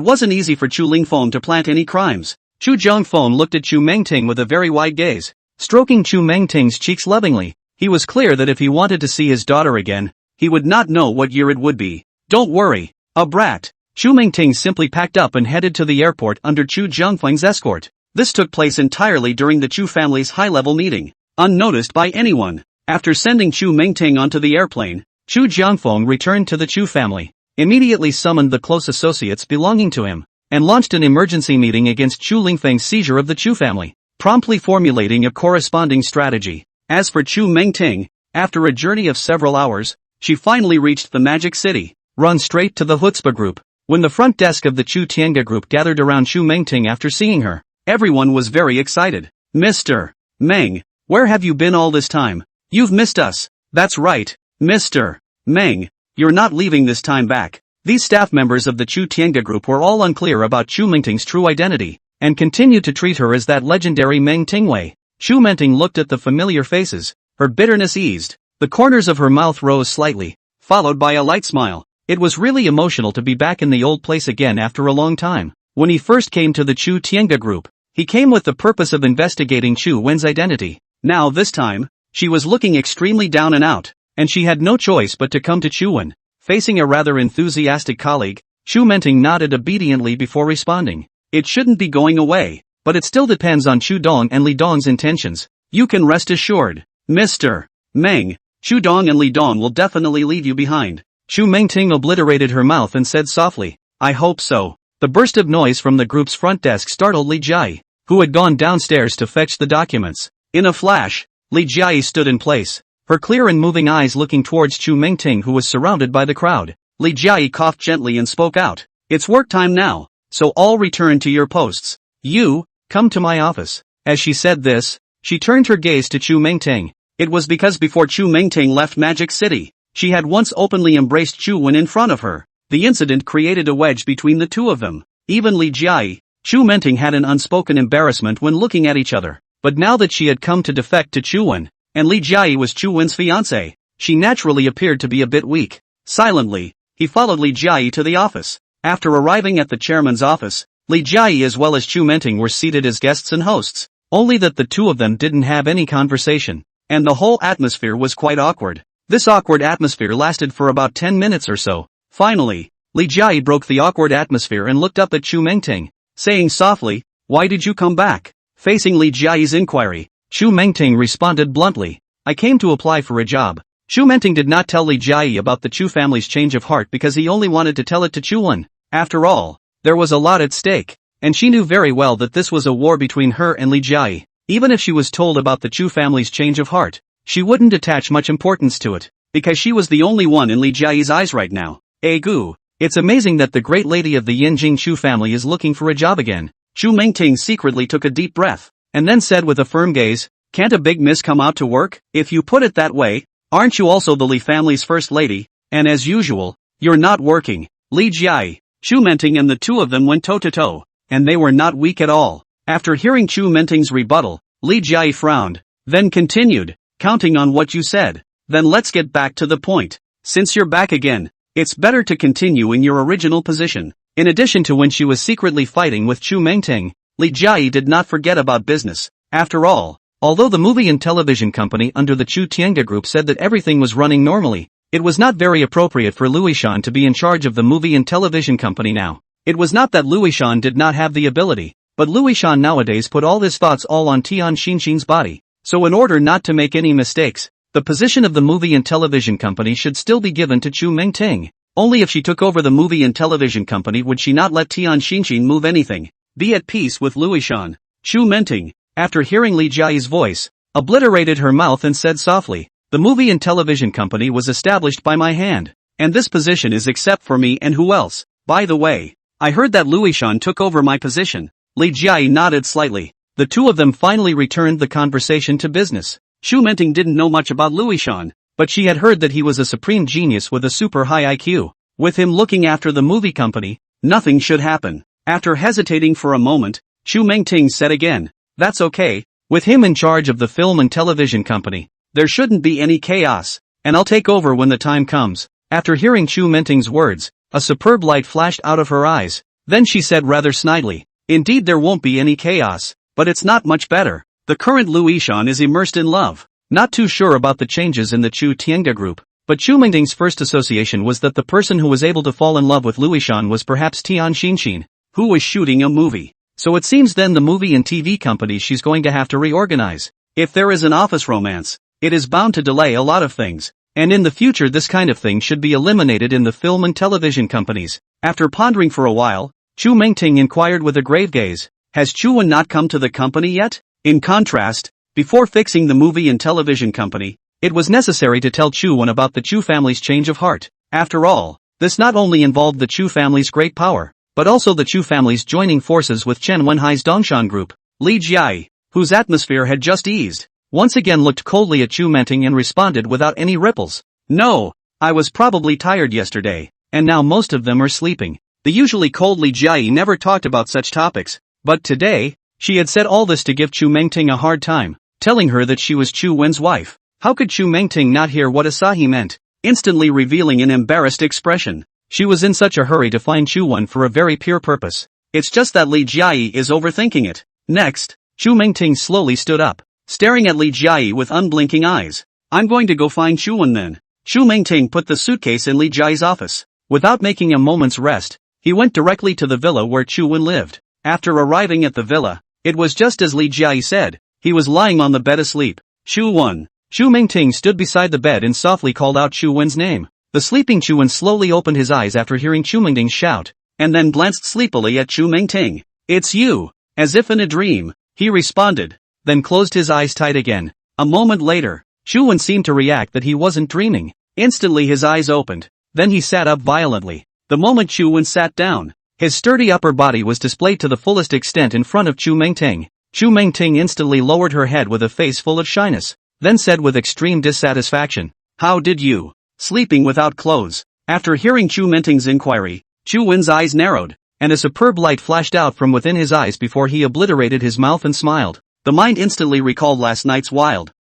wasn't easy for Chu Lingfeng to plant any crimes. Chu Jiangfeng looked at Chu Mengting with a very wide gaze, stroking Chu Mengting's cheeks lovingly. He was clear that if he wanted to see his daughter again, he would not know what year it would be. "Don't worry, a brat." Chu Mengting simply packed up and headed to the airport under Chu Jiangfeng's escort. This took place entirely during the Chu family's high-level meeting, unnoticed by anyone. After sending Chu Mingting onto the airplane, Chu Jiangfeng returned to the Chu family, immediately summoned the close associates belonging to him, and launched an emergency meeting against Chu Lingfeng's seizure of the Chu family, promptly formulating a corresponding strategy. As for Chu Mingting, after a journey of several hours, she finally reached the Magic City, run straight to the Hutzpah group. When the front desk of the Chu Tianga group gathered around Chu Mingting after seeing her, everyone was very excited. Mr. Meng, where have you been all this time? You've missed us. That's right, Mr. Meng, you're not leaving this time back. These staff members of the Chu Tianga group were all unclear about Chu Mingting's true identity, and continued to treat her as that legendary Meng Tingwei. Chu Mingting looked at the familiar faces, her bitterness eased, the corners of her mouth rose slightly, followed by a light smile. It was really emotional to be back in the old place again after a long time. When he first came to the Chu Tianga group, he came with the purpose of investigating Chu Wen's identity. Now this time, she was looking extremely down and out, and she had no choice but to come to Chu Wen. Facing a rather enthusiastic colleague, Chu Mingting nodded obediently before responding. It shouldn't be going away, but it still depends on Chu Dong and Li Dong's intentions. You can rest assured, Mr. Meng, Chu Dong and Li Dong will definitely leave you behind. Chu Mingting obliterated her mouth and said softly, I hope so. The burst of noise from the group's front desk startled Li Jiai, who had gone downstairs to fetch the documents. In a flash, Li Jiai stood in place, her clear and moving eyes looking towards Chu Mingting, who was surrounded by the crowd. Li Jiai coughed gently and spoke out. It's work time now, so all return to your posts. You, come to my office. As she said this, she turned her gaze to Chu Mingting. It was because before Chu Mingting left Magic City, she had once openly embraced Chu Wen in front of her. The incident created a wedge between the two of them. Even Li Jiai, Chu Mingting had an unspoken embarrassment when looking at each other. But now that she had come to defect to Chu Wen, and Li Jiai was Chu Wen's fiancé, she naturally appeared to be a bit weak. Silently, he followed Li Jiai to the office. After arriving at the chairman's office, Li Jiai as well as Chu Mingting were seated as guests and hosts, only that the two of them didn't have any conversation, and the whole atmosphere was quite awkward. This awkward atmosphere lasted for about 10 minutes or so. Finally, Li Jiai broke the awkward atmosphere and looked up at Chu Mingting, saying softly, Why did you come back? Facing Li Jiai's inquiry, Chu Mingting responded bluntly, I came to apply for a job. Chu Mingting did not tell Li Jiai about the Chu family's change of heart because he only wanted to tell it to Chu Wen. After all, there was a lot at stake, and she knew very well that this was a war between her and Li Jiai. Even if she was told about the Chu family's change of heart, she wouldn't attach much importance to it, because she was the only one in Li Jiai's eyes right now. Gu, it's amazing that the great lady of the Yinjing Chu family is looking for a job again. Chu Mingting secretly took a deep breath, and then said with a firm gaze, Can't a big miss come out to work? If you put it that way, aren't you also the Li family's first lady? And as usual, you're not working. Li Jiai, Chu Mingting and the two of them went toe-to-toe, and they were not weak at all. After hearing Chu Mingting's rebuttal, Li Jiai frowned, then continued, Counting on what you said, then let's get back to the point. Since you're back again, it's better to continue in your original position. In addition to when she was secretly fighting with Chu Mingting, Li Jiai did not forget about business. After all, although the movie and television company under the Chu Tianga group said that everything was running normally, it was not very appropriate for Luishan to be in charge of the movie and television company now. It was not that Luishan did not have the ability, but Luishan nowadays put all his thoughts all on Tian Xinxin's body. So in order not to make any mistakes, the position of the movie and television company should still be given to Chu Mingting. Only if she took over the movie and television company would she not let Tian Xinxin move anything. Be at peace with Luishan. Chu Mingting, after hearing Li Jiai's voice, obliterated her mouth and said softly, The movie and television company was established by my hand, and this position is except for me and who else? By the way, I heard that Luishan took over my position. Li Jiai nodded slightly. The two of them finally returned the conversation to business. Chu Mingting didn't know much about Luishan, but she had heard that he was a supreme genius with a super high IQ. With him looking after the movie company, nothing should happen. After hesitating for a moment, Chu Mingting said again, That's okay, with him in charge of the film and television company, there shouldn't be any chaos, and I'll take over when the time comes. After hearing Chu Mingting's words, a superb light flashed out of her eyes. Then she said rather snidely, Indeed there won't be any chaos, but it's not much better. The current Luishan is immersed in love. Not too sure about the changes in the Chu Tianga group, but Chu Mingting's first association was that the person who was able to fall in love with Luishan was perhaps Tian Xinxin, who was shooting a movie. So it seems then the movie and TV company she's going to have to reorganize. If there is an office romance, it is bound to delay a lot of things. And in the future this kind of thing should be eliminated in the film and television companies. After pondering for a while, Chu Mingting inquired with a grave gaze, has Chuan not come to the company yet? In contrast, before fixing the movie and television company, it was necessary to tell Chuan about the Chu family's change of heart. After all, this not only involved the Chu family's great power, but also the Chu family's joining forces with Chen Wenhai's Dongshan group. Li Jiai, whose atmosphere had just eased, once again looked coldly at Chu Mingting and responded without any ripples. No, I was probably tired yesterday, and now most of them are sleeping. The usually cold Li Jiai never talked about such topics, but today, she had said all this to give Chu Mingting a hard time, telling her that she was Chu Wen's wife. How could Chu Mingting not hear what Asahi meant, instantly revealing an embarrassed expression? She was in such a hurry to find Chu Wen for a very pure purpose. It's just that Li Jiai is overthinking it. Next, Chu Mingting slowly stood up, staring at Li Jiai with unblinking eyes. I'm going to go find Chu Wen then. Chu Mingting put the suitcase in Li Jiai's office. Without making a moment's rest, he went directly to the villa where Chu Wen lived. After arriving at the villa, it was just as Li Jiai said. He was lying on the bed asleep. Chu Wen. Chu Mingting stood beside the bed and softly called out Chu Wen's name. The sleeping Chu Wen slowly opened his eyes after hearing Chu Mingting's shout, and then glanced sleepily at Chu Mingting. It's you. As if in a dream, he responded, then closed his eyes tight again. A moment later, Chu Wen seemed to react that he wasn't dreaming. Instantly his eyes opened, then he sat up violently. The moment Chu Wen sat down, his sturdy upper body was displayed to the fullest extent in front of Chu Mingting. Chu Mingting instantly lowered her head with a face full of shyness, then said with extreme dissatisfaction, how did you? Sleeping without clothes. After hearing Chu Mingting's inquiry, Chu Wen's eyes narrowed, and a superb light flashed out from within his eyes before he obliterated his mouth and smiled. The mind instantly recalled last night's wild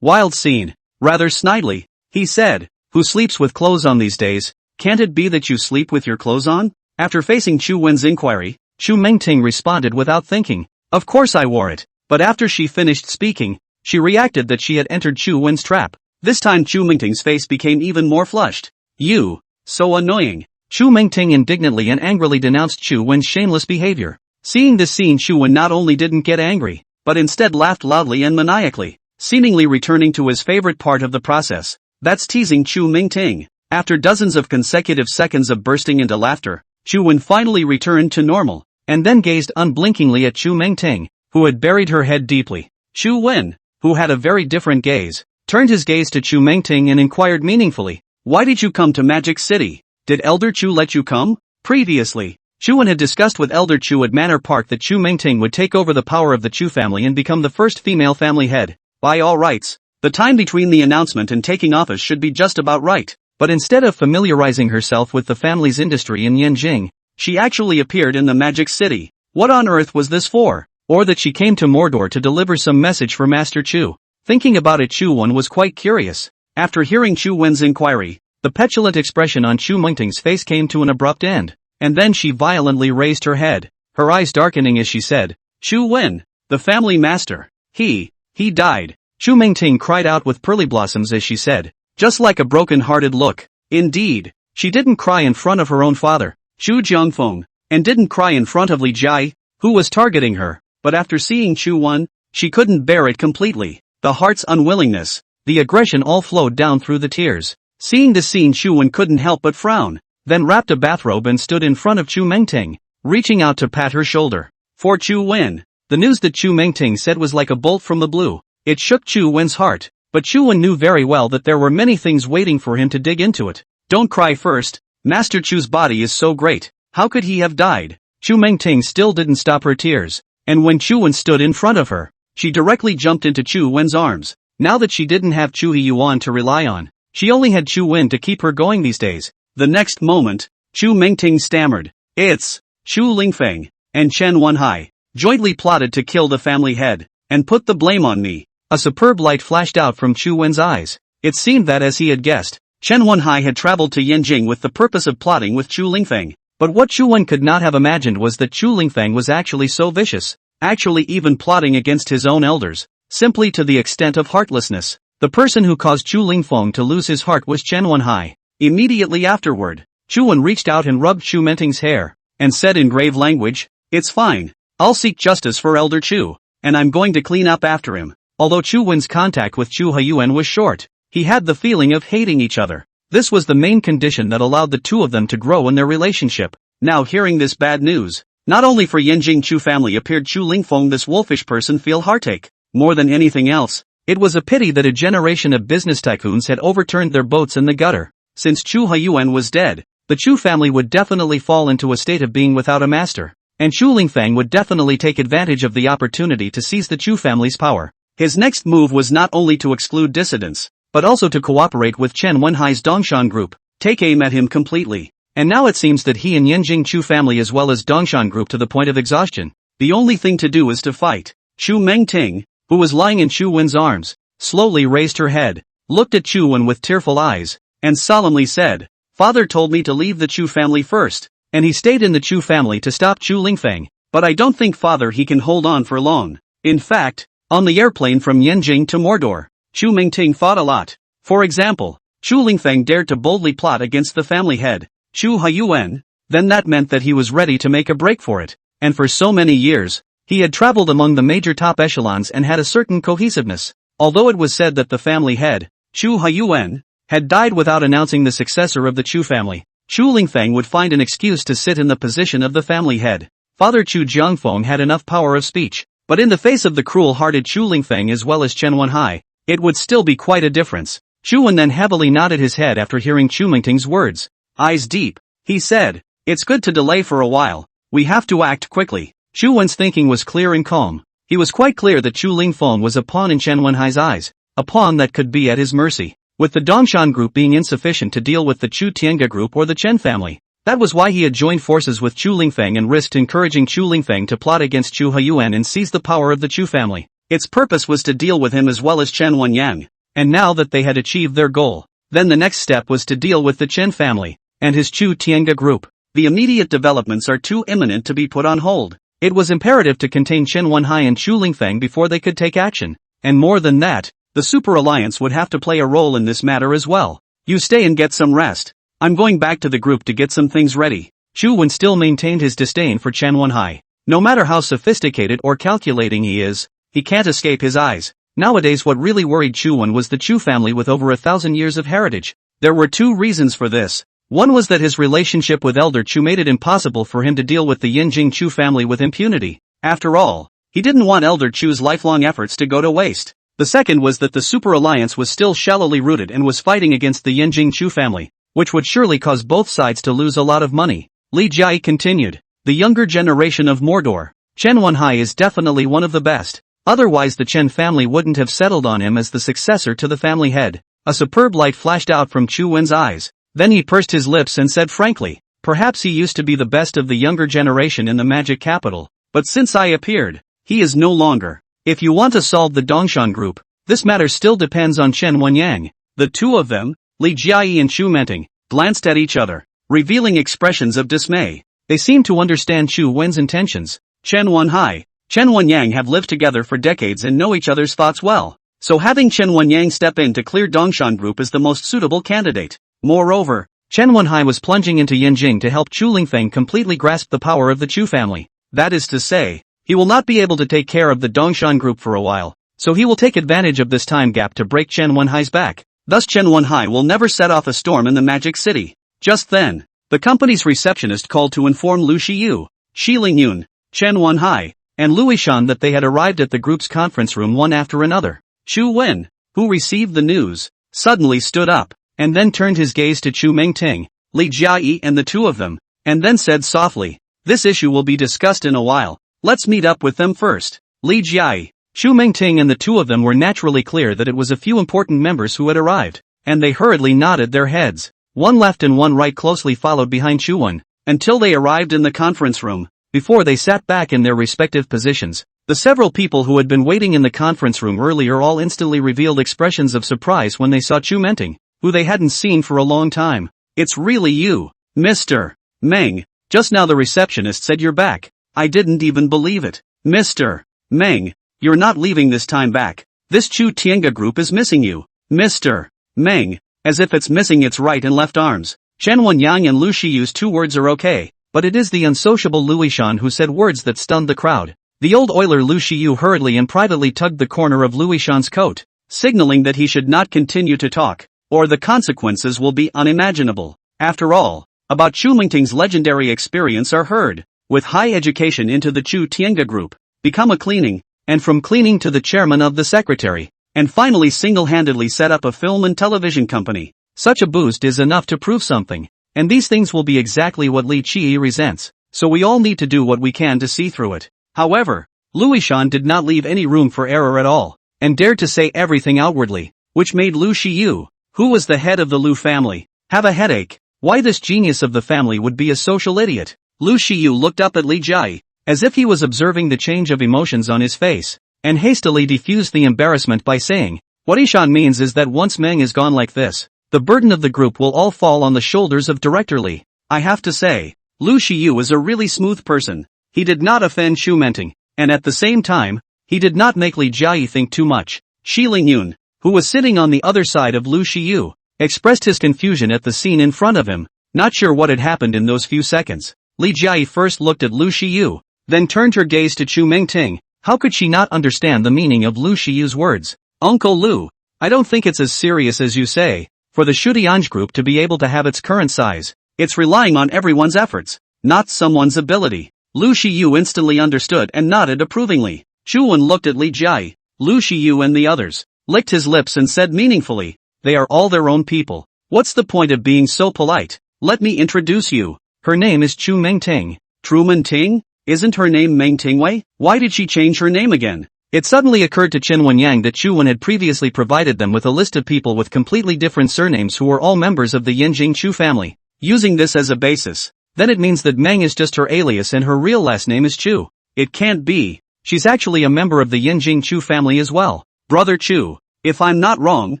scene. Rather snidely, he said, who sleeps with clothes on these days? Can't it be that you sleep with your clothes on? After facing Chu Wen's inquiry, Chu Mingting responded without thinking, of course I wore it. But after she finished speaking, she reacted that she had entered Chu Wen's trap. This time Chu Mingting's face became even more flushed. You, so annoying. Chu Mingting indignantly and angrily denounced Chu Wen's shameless behavior. Seeing this scene, Chu Wen not only didn't get angry, but instead laughed loudly and maniacally, seemingly returning to his favorite part of the process. That's teasing Chu Mingting. After dozens of consecutive seconds of bursting into laughter, Chu Wen finally returned to normal, and then gazed unblinkingly at Chu Mingting, who had buried her head deeply. Chu Wen, who had a very different gaze, turned his gaze to Chu Mingting and inquired meaningfully, why did you come to Magic City? Did Elder Chu let you come? Previously, Chu Wen had discussed with Elder Chu at Manor Park that Chu Mingting would take over the power of the Chu family and become the first female family head. By all rights, the time between the announcement and taking office should be just about right. But instead of familiarizing herself with the family's industry in Yanjing, she actually appeared in the Magic City. What on earth was this for? Or that she came to Mordor to deliver some message for Master Chu? Thinking about it, Chu Wen was quite curious. After hearing Chu Wen's inquiry, the petulant expression on Chu Mingting's face came to an abrupt end, and then she violently raised her head, her eyes darkening as she said, Chu Wen, the family master, he died. Chu Mingting cried out with pearly blossoms as she said, just like a broken-hearted look. Indeed, she didn't cry in front of her own father, Chu Jiangfeng, and didn't cry in front of Li Jiai, who was targeting her, but after seeing Chu Wen, she couldn't bear it completely. The heart's unwillingness, the aggression all flowed down through the tears. Seeing this scene, Chu Wen couldn't help but frown, then wrapped a bathrobe and stood in front of Chu Mingting, reaching out to pat her shoulder. For Chu Wen, the news that Chu Mingting said was like a bolt from the blue. It shook Chu Wen's heart, but Chu Wen knew very well that there were many things waiting for him to dig into it. Don't cry first, Master Chu's body is so great, how could he have died? Chu Mingting still didn't stop her tears, and when Chu Wen stood in front of her, she directly jumped into Chu Wen's arms. Now that she didn't have Chu Yuan to rely on, she only had Chu Wen to keep her going these days. The next moment, Chu Mingting stammered, it's Chu Lingfeng and Chen Wenhai jointly plotted to kill the family head and put the blame on me. A superb light flashed out from Chu Wen's eyes. It seemed that, as he had guessed, Chen Wenhai had traveled to Yanjing with the purpose of plotting with Chu Lingfeng. But what Chu Wen could not have imagined was that Chu Lingfeng was actually so vicious, actually even plotting against his own elders, simply to the extent of heartlessness. The person who caused Chu Lingfeng to lose his heart was Chen Wenhai. Immediately afterward, Chu Wen reached out and rubbed Chu Mingting's hair, and said in grave language, it's fine, I'll seek justice for Elder Chu, and I'm going to clean up after him. Although Chu Wen's contact with Chu Huyuan was short, he had the feeling of hating each other. This was the main condition that allowed the two of them to grow in their relationship. Now hearing this bad news, not only for Yanjing Chu family appeared Chu Lingfeng this wolfish person feel heartache. More than anything else, it was a pity that a generation of business tycoons had overturned their boats in the gutter. Since Chu Huyuan was dead, the Chu family would definitely fall into a state of being without a master, and Chu Lingfeng would definitely take advantage of the opportunity to seize the Chu family's power. His next move was not only to exclude dissidents, but also to cooperate with Chen Wenhai's Dongshan group, take aim at him completely. And now it seems that he and Yanjing Chu family as well as Dongshan group to the point of exhaustion. The only thing to do is to fight. Chu Mengting, who was lying in Chu Wen's arms, slowly raised her head, looked at Chu Wen with tearful eyes, and solemnly said, "Father told me to leave the Chu family first, and he stayed in the Chu family to stop Chu Lingfeng, but I don't think father he can hold on for long. In fact, on the airplane from Yanjing to Mordor, Chu Mingting fought a lot. For example, Chu Lingfeng dared to boldly plot against the family head, Chu Huyuan, then that meant that he was ready to make a break for it, and for so many years, he had traveled among the major top echelons and had a certain cohesiveness. Although it was said that the family head, Chu Huyuan, had died without announcing the successor of the Chu family, Chu Lingfeng would find an excuse to sit in the position of the family head. Father Chu Jiangfeng had enough power of speech, but in the face of the cruel-hearted Chu Lingfeng as well as Chen Wenhai, it would still be quite a difference. Chu Wen then heavily nodded his head after hearing Chu Mingting's words. Eyes deep, he said, "It's good to delay for a while, we have to act quickly." Chu Wen's thinking was clear and calm. He was quite clear that Chu Lingfeng was a pawn in Chen Wenhai's eyes, a pawn that could be at his mercy, with the Dongshan group being insufficient to deal with the Chu Tiange group or the Chen family. That was why he had joined forces with Chu Lingfeng and risked encouraging Chu Lingfeng to plot against Chu Huyuan and seize the power of the Chu family. Its purpose was to deal with him as well as Chen Wenyang, and now that they had achieved their goal, then the next step was to deal with the Chen family and his Chu Tiange group. The immediate developments are too imminent to be put on hold. It was imperative to contain Chen Wenhai and Chu Lingfeng before they could take action, and more than that, the Super Alliance would have to play a role in this matter as well. You stay and get some rest. I'm going back to the group to get some things ready. Chu Wen still maintained his disdain for Chen Wenhai. No matter how sophisticated or calculating he is, he can't escape his eyes. Nowadays what really worried Chu Wen was the Chu family with over 1,000 years of heritage. There were two reasons for this. One was that his relationship with Elder Chu made it impossible for him to deal with the Yanjing Chu family with impunity. After all, he didn't want Elder Chu's lifelong efforts to go to waste. The second was that the Super Alliance was still shallowly rooted and was fighting against the Yanjing Chu family, which would surely cause both sides to lose a lot of money. Li Jiai continued. The younger generation of Mordor, Chen Wenhai is definitely one of the best. Otherwise the Chen family wouldn't have settled on him as the successor to the family head. A superb light flashed out from Chu Wen's eyes. Then he pursed his lips and said frankly, perhaps he used to be the best of the younger generation in the magic capital, but since I appeared, he is no longer. If you want to solve the Dongshan group, this matter still depends on Chen Wenyang. The two of them, Li Jiai and Chu Menting, glanced at each other, revealing expressions of dismay. They seemed to understand Chu Wen's intentions. Chen Wenhai, Chen Wenyang have lived together for decades and know each other's thoughts well, so having Chen Wenyang step in to clear Dongshan group is the most suitable candidate. Moreover, Chen Wenhai was plunging into Yanjing to help Chu Lingfeng completely grasp the power of the Chu family. That is to say, he will not be able to take care of the Dongshan group for a while, so he will take advantage of this time gap to break Chen Wenhai's back. Thus Chen Wenhai will never set off a storm in the Magic City. Just then, the company's receptionist called to inform Lu Shiyu, Shi Lingyun, Chen Wenhai, and Louis Shan that they had arrived at the group's conference room one after another. Chu Wen, who received the news, suddenly stood up, and then turned his gaze to Chu Mingting, Li Jiai and the two of them, and then said softly, "This issue will be discussed in a while, let's meet up with them first." Li Jiai, Chu Mingting and the two of them were naturally clear that it was a few important members who had arrived, and they hurriedly nodded their heads. One left and one right closely followed behind Chu Wen, until they arrived in the conference room. Before they sat back in their respective positions, the several people who had been waiting in the conference room earlier all instantly revealed expressions of surprise when they saw Chu Menting, who they hadn't seen for a long time. "It's really you, Mr. Meng. Just now the receptionist said you're back. I didn't even believe it. Mr. Meng, you're not leaving this time back. This Chu Tiange group is missing you. Mr. Meng, as if it's missing its right and left arms." Chen Wenyang and Lu Shiyu's two words are okay, but it is the unsociable Louis Shan who said words that stunned the crowd. The old oiler Lu Shiyu hurriedly and privately tugged the corner of Luishan's coat, signaling that he should not continue to talk, or the consequences will be unimaginable. After all, about Chu Mingting's legendary experience are heard, with high education into the Chu Tiange group, become a cleaning, and from cleaning to the chairman of the secretary, and finally single-handedly set up a film and television company. Such a boost is enough to prove something, and these things will be exactly what Li Qi resents, so we all need to do what we can to see through it. However, Luishan did not leave any room for error at all, and dared to say everything outwardly, which made Lu Shiyu, who was the head of the Lu family, have a headache. Why this genius of the family would be a social idiot? Lu Shiyu looked up at Li Jia, as if he was observing the change of emotions on his face, and hastily diffused the embarrassment by saying, "What Ishan means is that once Meng is gone like this, the burden of the group will all fall on the shoulders of Director Li. I have to say, Lu Shiyu is a really smooth person. He did not offend Xu Menting, and at the same time, he did not make Li Jia think too much." Shi Lingyun, who was sitting on the other side of Lu Shiyu, expressed his confusion at the scene in front of him, not sure what had happened in those few seconds. Li Jia first looked at Lu Shiyu, then turned her gaze to Chu Mingting. How could she not understand the meaning of Lu Shiyu's words? "Uncle Lu, I don't think it's as serious as you say. For the Shutianj group to be able to have its current size, it's relying on everyone's efforts, not someone's ability." Lu Shiyu instantly understood and nodded approvingly. Chu Wen looked at Li Jia, Lu Shiyu and the others, licked his lips and said meaningfully, "They are all their own people. What's the point of being so polite? Let me introduce you. Her name is Chu Mingting." Chu Mingting? Isn't her name Meng Tingwei? Why did she change her name again? It suddenly occurred to Chen Wenyang that Chu Wen had previously provided them with a list of people with completely different surnames who were all members of the Yinjing Chu family. Using this as a basis, then it means that Meng is just her alias and her real last name is Chu. It can't be. She's actually a member of the Yinjing Chu family as well. Brother Chu, if I'm not wrong,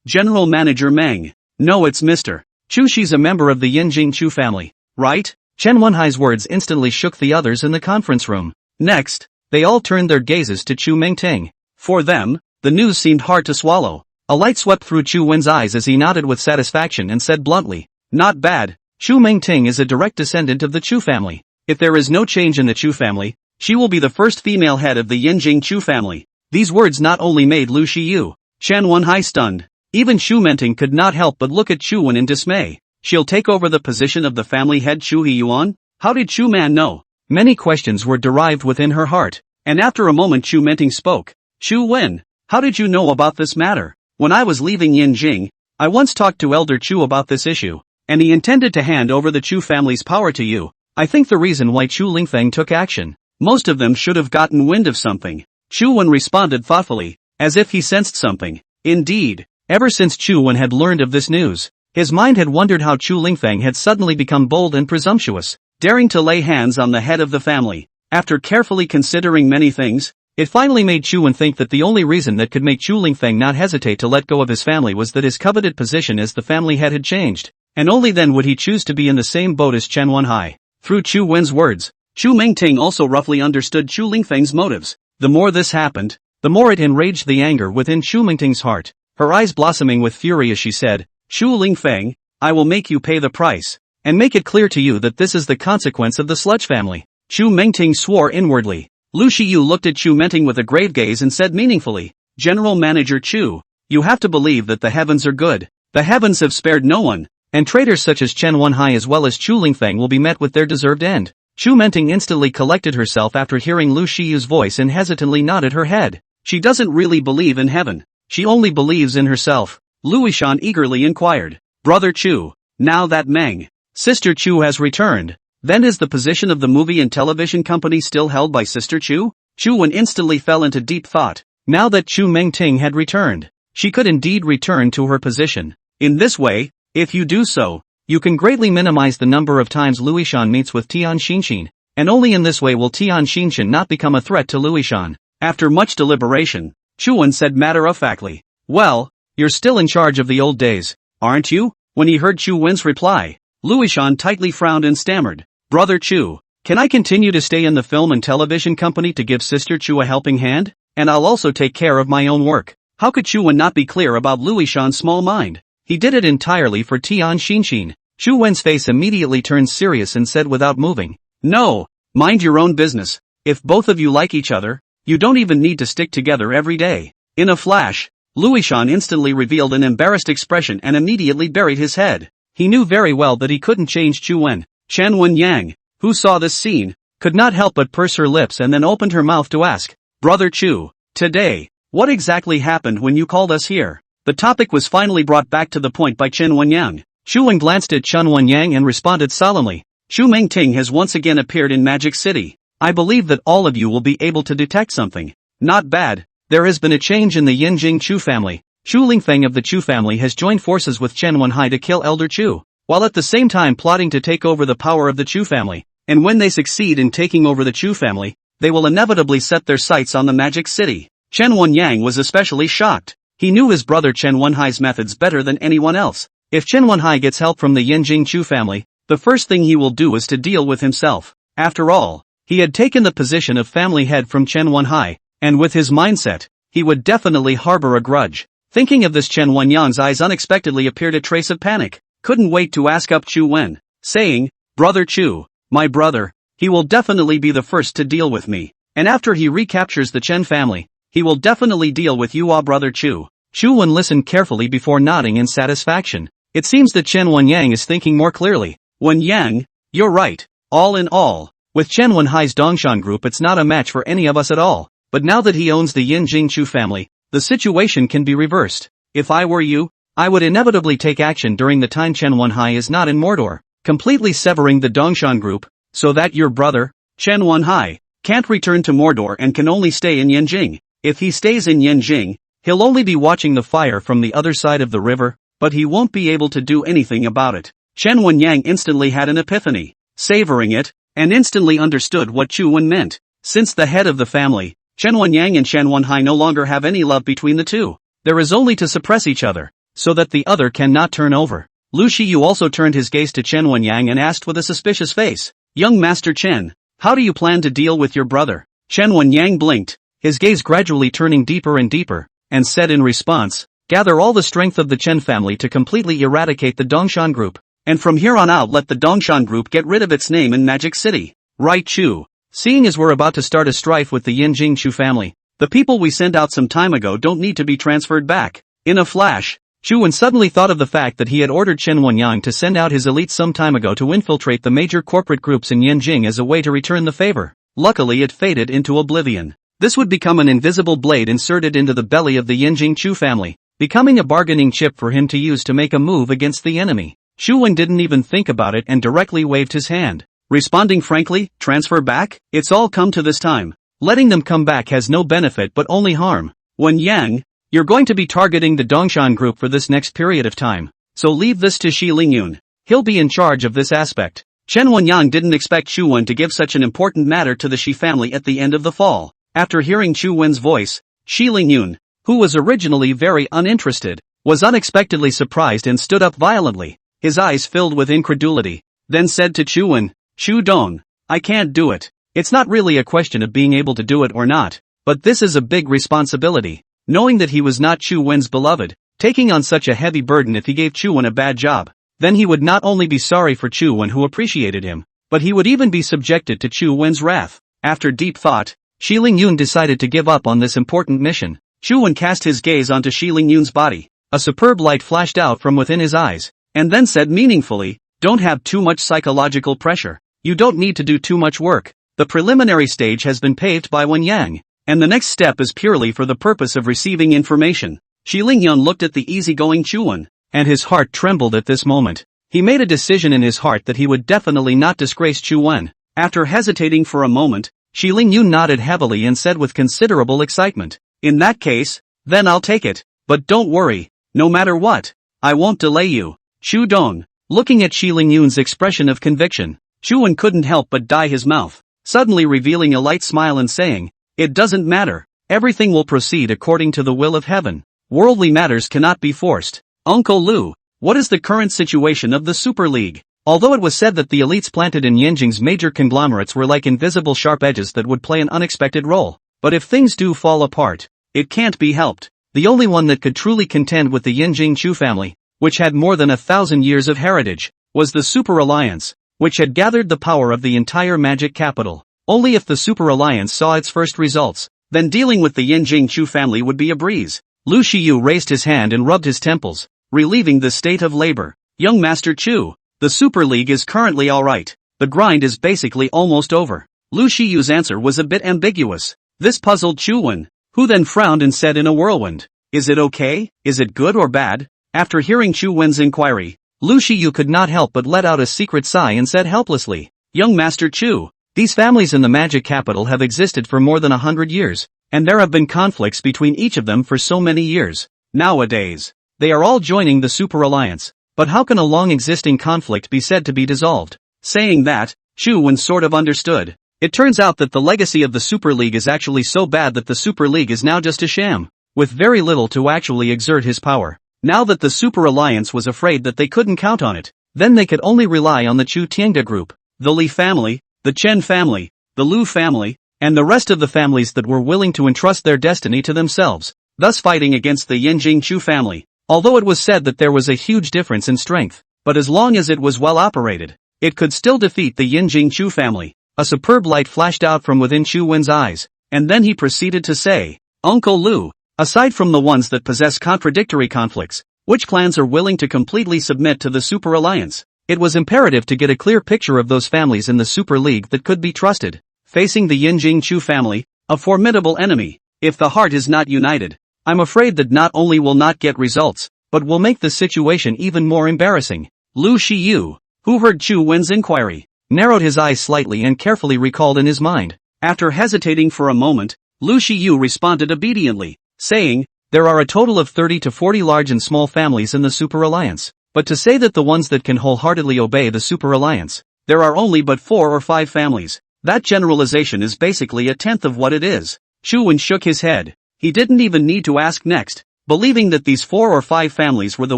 General Manager Meng. No, it's Mr. Chu. She's a member of the Yinjing Chu family, right? Chen Wenhai's words instantly shook the others in the conference room. Next, they all turned their gazes to Chu Mingting. For them, the news seemed hard to swallow. A light swept through Chu Wen's eyes as he nodded with satisfaction and said bluntly, "Not bad. Chu Mingting is a direct descendant of the Chu family. If there is no change in the Chu family, she will be the first female head of the Yinjing Chu family." These words not only made Lu Shiyu, Chen Wenhai stunned. Even Xu Menting could not help but look at Chu Wen in dismay. She'll take over the position of the family head Chu Hiyuan? How did Chu Man know? Many questions were derived within her heart, and after a moment Chu Menting spoke. "Chu Wen, how did you know about this matter? When I was leaving Yinjing, I once talked to Elder Chu about this issue, and he intended to hand over the Chu family's power to you. I think the reason why Chu Lingfeng took action, most of them should have gotten wind of something." Chu Wen responded thoughtfully, as if he sensed something. Indeed, ever since Chu Wen had learned of this news, his mind had wondered how Chu Lingfeng had suddenly become bold and presumptuous, daring to lay hands on the head of the family. After carefully considering many things, it finally made Chu Wen think that the only reason that could make Chu Lingfeng not hesitate to let go of his family was that his coveted position as the family head had changed, and only then would he choose to be in the same boat as Chen Wenhai. Through Chu Wen's words, Chu Mingting also roughly understood Chu Lingfeng's motives. The more this happened, the more it enraged the anger within Chu Mingting's heart, her eyes blossoming with fury as she said, "Chu Lingfeng, I will make you pay the price, and make it clear to you that this is the consequence of the sludge family." Chu Mingting swore inwardly. Lu Shiyu looked at Chu Menting with a grave gaze and said meaningfully, "General Manager Chu, you have to believe that the heavens are good. The heavens have spared no one, and traitors such as Chen Wenhai as well as Chu Lingfeng will be met with their deserved end." Chu Menting instantly collected herself after hearing Lu Shiyu's voice and hesitantly nodded her head. She doesn't really believe in heaven. She only believes in herself. Luishan eagerly inquired, "Brother Chu, now that Meng, Sister Chu has returned, then is the position of the movie and television company still held by Sister Chu?" Chu Wen instantly fell into deep thought. Now that Chu Mingting had returned, she could indeed return to her position. In this way, if you do so, you can greatly minimize the number of times Luishan meets with Tian Xinshin, and only in this way will Tian Xinshin not become a threat to Luishan. After much deliberation, Chu Wen said matter-of-factly, "Well, you're still in charge of the old days, aren't you?" When he heard Chu Wen's reply, Luishan tightly frowned and stammered, "Brother Chu, can I continue to stay in the film and television company to give Sister Chu a helping hand? And I'll also take care of my own work." How could Chu Wen not be clear about Luishan's small mind? He did it entirely for Tian Xinshin. Chu Wen's face immediately turned serious and said without moving, "No, mind your own business. If both of you like each other, you don't even need to stick together every day. In a flash, Luishan instantly revealed an embarrassed expression and immediately buried his head. He knew very well that he couldn't change Chu Wen. Chen Wen-yang, who saw this scene, could not help but purse her lips and then opened her mouth to ask, "Brother Chu, today, what exactly happened when you called us here?" The topic was finally brought back to the point by Chen Wen-yang. Chu Wen glanced at Chen Wen-yang and responded solemnly, "Shu Mingting has once again appeared in Magic City. I believe that all of you will be able to detect something. Not bad. There has been a change in the Yinjing Chu family. Shu Lingfeng of the Chu family has joined forces with Chen Wenhai to kill Elder Chu, while at the same time plotting to take over the power of the Chu family. And when they succeed in taking over the Chu family, they will inevitably set their sights on the Magic City." Chen Wenyang was especially shocked. He knew his brother Chen Wenhai's methods better than anyone else. If Chen Wenhai gets help from the Yinjing Chu family, the first thing he will do is to deal with himself. After all, he had taken the position of family head from Chen Wenhai, and with his mindset, he would definitely harbor a grudge. Thinking of this, Chen Wenyang's eyes unexpectedly appeared a trace of panic. Couldn't wait to ask up Chu Wen, saying, "Brother Chu, my brother, he will definitely be the first to deal with me. And after he recaptures the Chen family, he will definitely deal with you, brother Chu." Chu Wen listened carefully before nodding in satisfaction. It seems that Chen Wenyang is thinking more clearly. "Wenyang, you're right. All in all, with Chen Wenhai's Dongshan group, it's not a match for any of us at all. But now that he owns the Yinjing Chu family, the situation can be reversed. If I were you, I would inevitably take action during the time Chen Wenhai is not in Mordor, completely severing the Dongshan group, so that your brother, Chen Wenhai, can't return to Mordor and can only stay in Yinjing. If he stays in Yinjing, he'll only be watching the fire from the other side of the river, but he won't be able to do anything about it." Chen Wenyang instantly had an epiphany, savoring it, and instantly understood what Chu Wen meant. Since the head of the family, Chen Wenyang and Chen Wenhai no longer have any love between the two. There is only to suppress each other, so that the other cannot turn over. Lu Shiyu also turned his gaze to Chen Wenyang and asked with a suspicious face, "Young Master Chen, how do you plan to deal with your brother?" Chen Wenyang blinked, his gaze gradually turning deeper and deeper, and said in response, "Gather all the strength of the Chen family to completely eradicate the Dongshan group, and from here on out let the Dongshan group get rid of its name in Magic City." "Right, Chu. Seeing as we're about to start a strife with the Yinjing Chu family, the people we sent out some time ago don't need to be transferred back." In a flash, Chu Wen suddenly thought of the fact that he had ordered Chen Wenyang to send out his elites some time ago to infiltrate the major corporate groups in Yinjing as a way to return the favor. Luckily it faded into oblivion. This would become an invisible blade inserted into the belly of the Yinjing Chu family, becoming a bargaining chip for him to use to make a move against the enemy. Chu Wen didn't even think about it and directly waved his hand, responding frankly, "Transfer back? It's all come to this time. Letting them come back has no benefit but only harm. Wenyang, you're going to be targeting the Dongshan group for this next period of time, so leave this to Shi Lingyun. He'll be in charge of this aspect." Chen Wenyang didn't expect Chu Wen to give such an important matter to the Shi family at the end of the fall. After hearing Chu Wen's voice, Shi Lingyun, who was originally very uninterested, was unexpectedly surprised and stood up violently, his eyes filled with incredulity, then said to Chu Wen, "Chu Dong, I can't do it. It's not really a question of being able to do it or not, but this is a big responsibility." Knowing that he was not Chu Wen's beloved, taking on such a heavy burden if he gave Chu Wen a bad job, then he would not only be sorry for Chu Wen who appreciated him, but he would even be subjected to Chu Wen's wrath. After deep thought, Shi Lingyun decided to give up on this important mission. Chu Wen cast his gaze onto Shi Lingyun's body. A superb light flashed out from within his eyes, and then said meaningfully, "Don't have too much psychological pressure. You don't need to do too much work. The preliminary stage has been paved by Wenyang, and the next step is purely for the purpose of receiving information." Shi Lingyun looked at the easygoing Chu Wen, and his heart trembled at this moment. He made a decision in his heart that he would definitely not disgrace Chu Wen. After hesitating for a moment, Shi Lingyun nodded heavily and said with considerable excitement, "In that case, then I'll take it. But don't worry, no matter what, I won't delay you." Chu Dong, looking at Shi Lingyun's expression of conviction, Chu Wen couldn't help but dye his mouth, suddenly revealing a light smile and saying, "It doesn't matter. Everything will proceed according to the will of heaven. Worldly matters cannot be forced." "Uncle Lu, what is the current situation of the Super League?" Although it was said that the elites planted in Yinjing's major conglomerates were like invisible sharp edges that would play an unexpected role, but if things do fall apart, it can't be helped. The only one that could truly contend with the Yinjing Chu family, which had more than 1,000 years of heritage, was the Super Alliance, which had gathered the power of the entire magic capital. Only if the Super Alliance saw its first results, then dealing with the Yin Jing Chu family would be a breeze. Lu Shiyu raised his hand and rubbed his temples, relieving the state of labor. Young Master Chu, the Super League is currently alright. The grind is basically almost over. Lu Shiyu's answer was a bit ambiguous. This puzzled Chu Wen, who then frowned and said in a whirlwind, "Is it okay? Is it good or bad?" After hearing Chu Wen's inquiry, Lu Shiyu could not help but let out a secret sigh and said helplessly, "Young Master Chu, these families in the magic capital have existed for more than 100 years, and there have been conflicts between each of them for so many years. Nowadays, they are all joining the Super Alliance, but how can a long-existing conflict be said to be dissolved?" Saying that, Chu Wen sort of understood. It turns out that the legacy of the Super League is actually so bad that the Super League is now just a sham, with very little to actually exert his power. Now that the Super Alliance was afraid that they couldn't count on it, then they could only rely on the Chu Tiangda group, the Li family, the Chen family, the Lu family, and the rest of the families that were willing to entrust their destiny to themselves, thus fighting against the Yinjing Chu family. Although it was said that there was a huge difference in strength, but as long as it was well operated, it could still defeat the Yinjing Chu family. A superb light flashed out from within Chu Wen's eyes, and then he proceeded to say, "Uncle Lu, aside from the ones that possess contradictory conflicts, which clans are willing to completely submit to the Super Alliance?" It was imperative to get a clear picture of those families in the Super League that could be trusted. Facing the Yinjing Chu family, a formidable enemy, if the heart is not united, I'm afraid that not only will not get results, but will make the situation even more embarrassing. Lu Shiyu, who heard Chu Wen's inquiry, narrowed his eyes slightly and carefully recalled in his mind. After hesitating for a moment, Lu Shiyu responded obediently, saying, "There are a total of 30 to 40 large and small families in the Super Alliance, but to say that the ones that can wholeheartedly obey the Super Alliance, there are only but 4 or 5 families. That generalization is basically a tenth of what it is." Chu Wen shook his head. He didn't even need to ask next, believing that these 4 or 5 families were the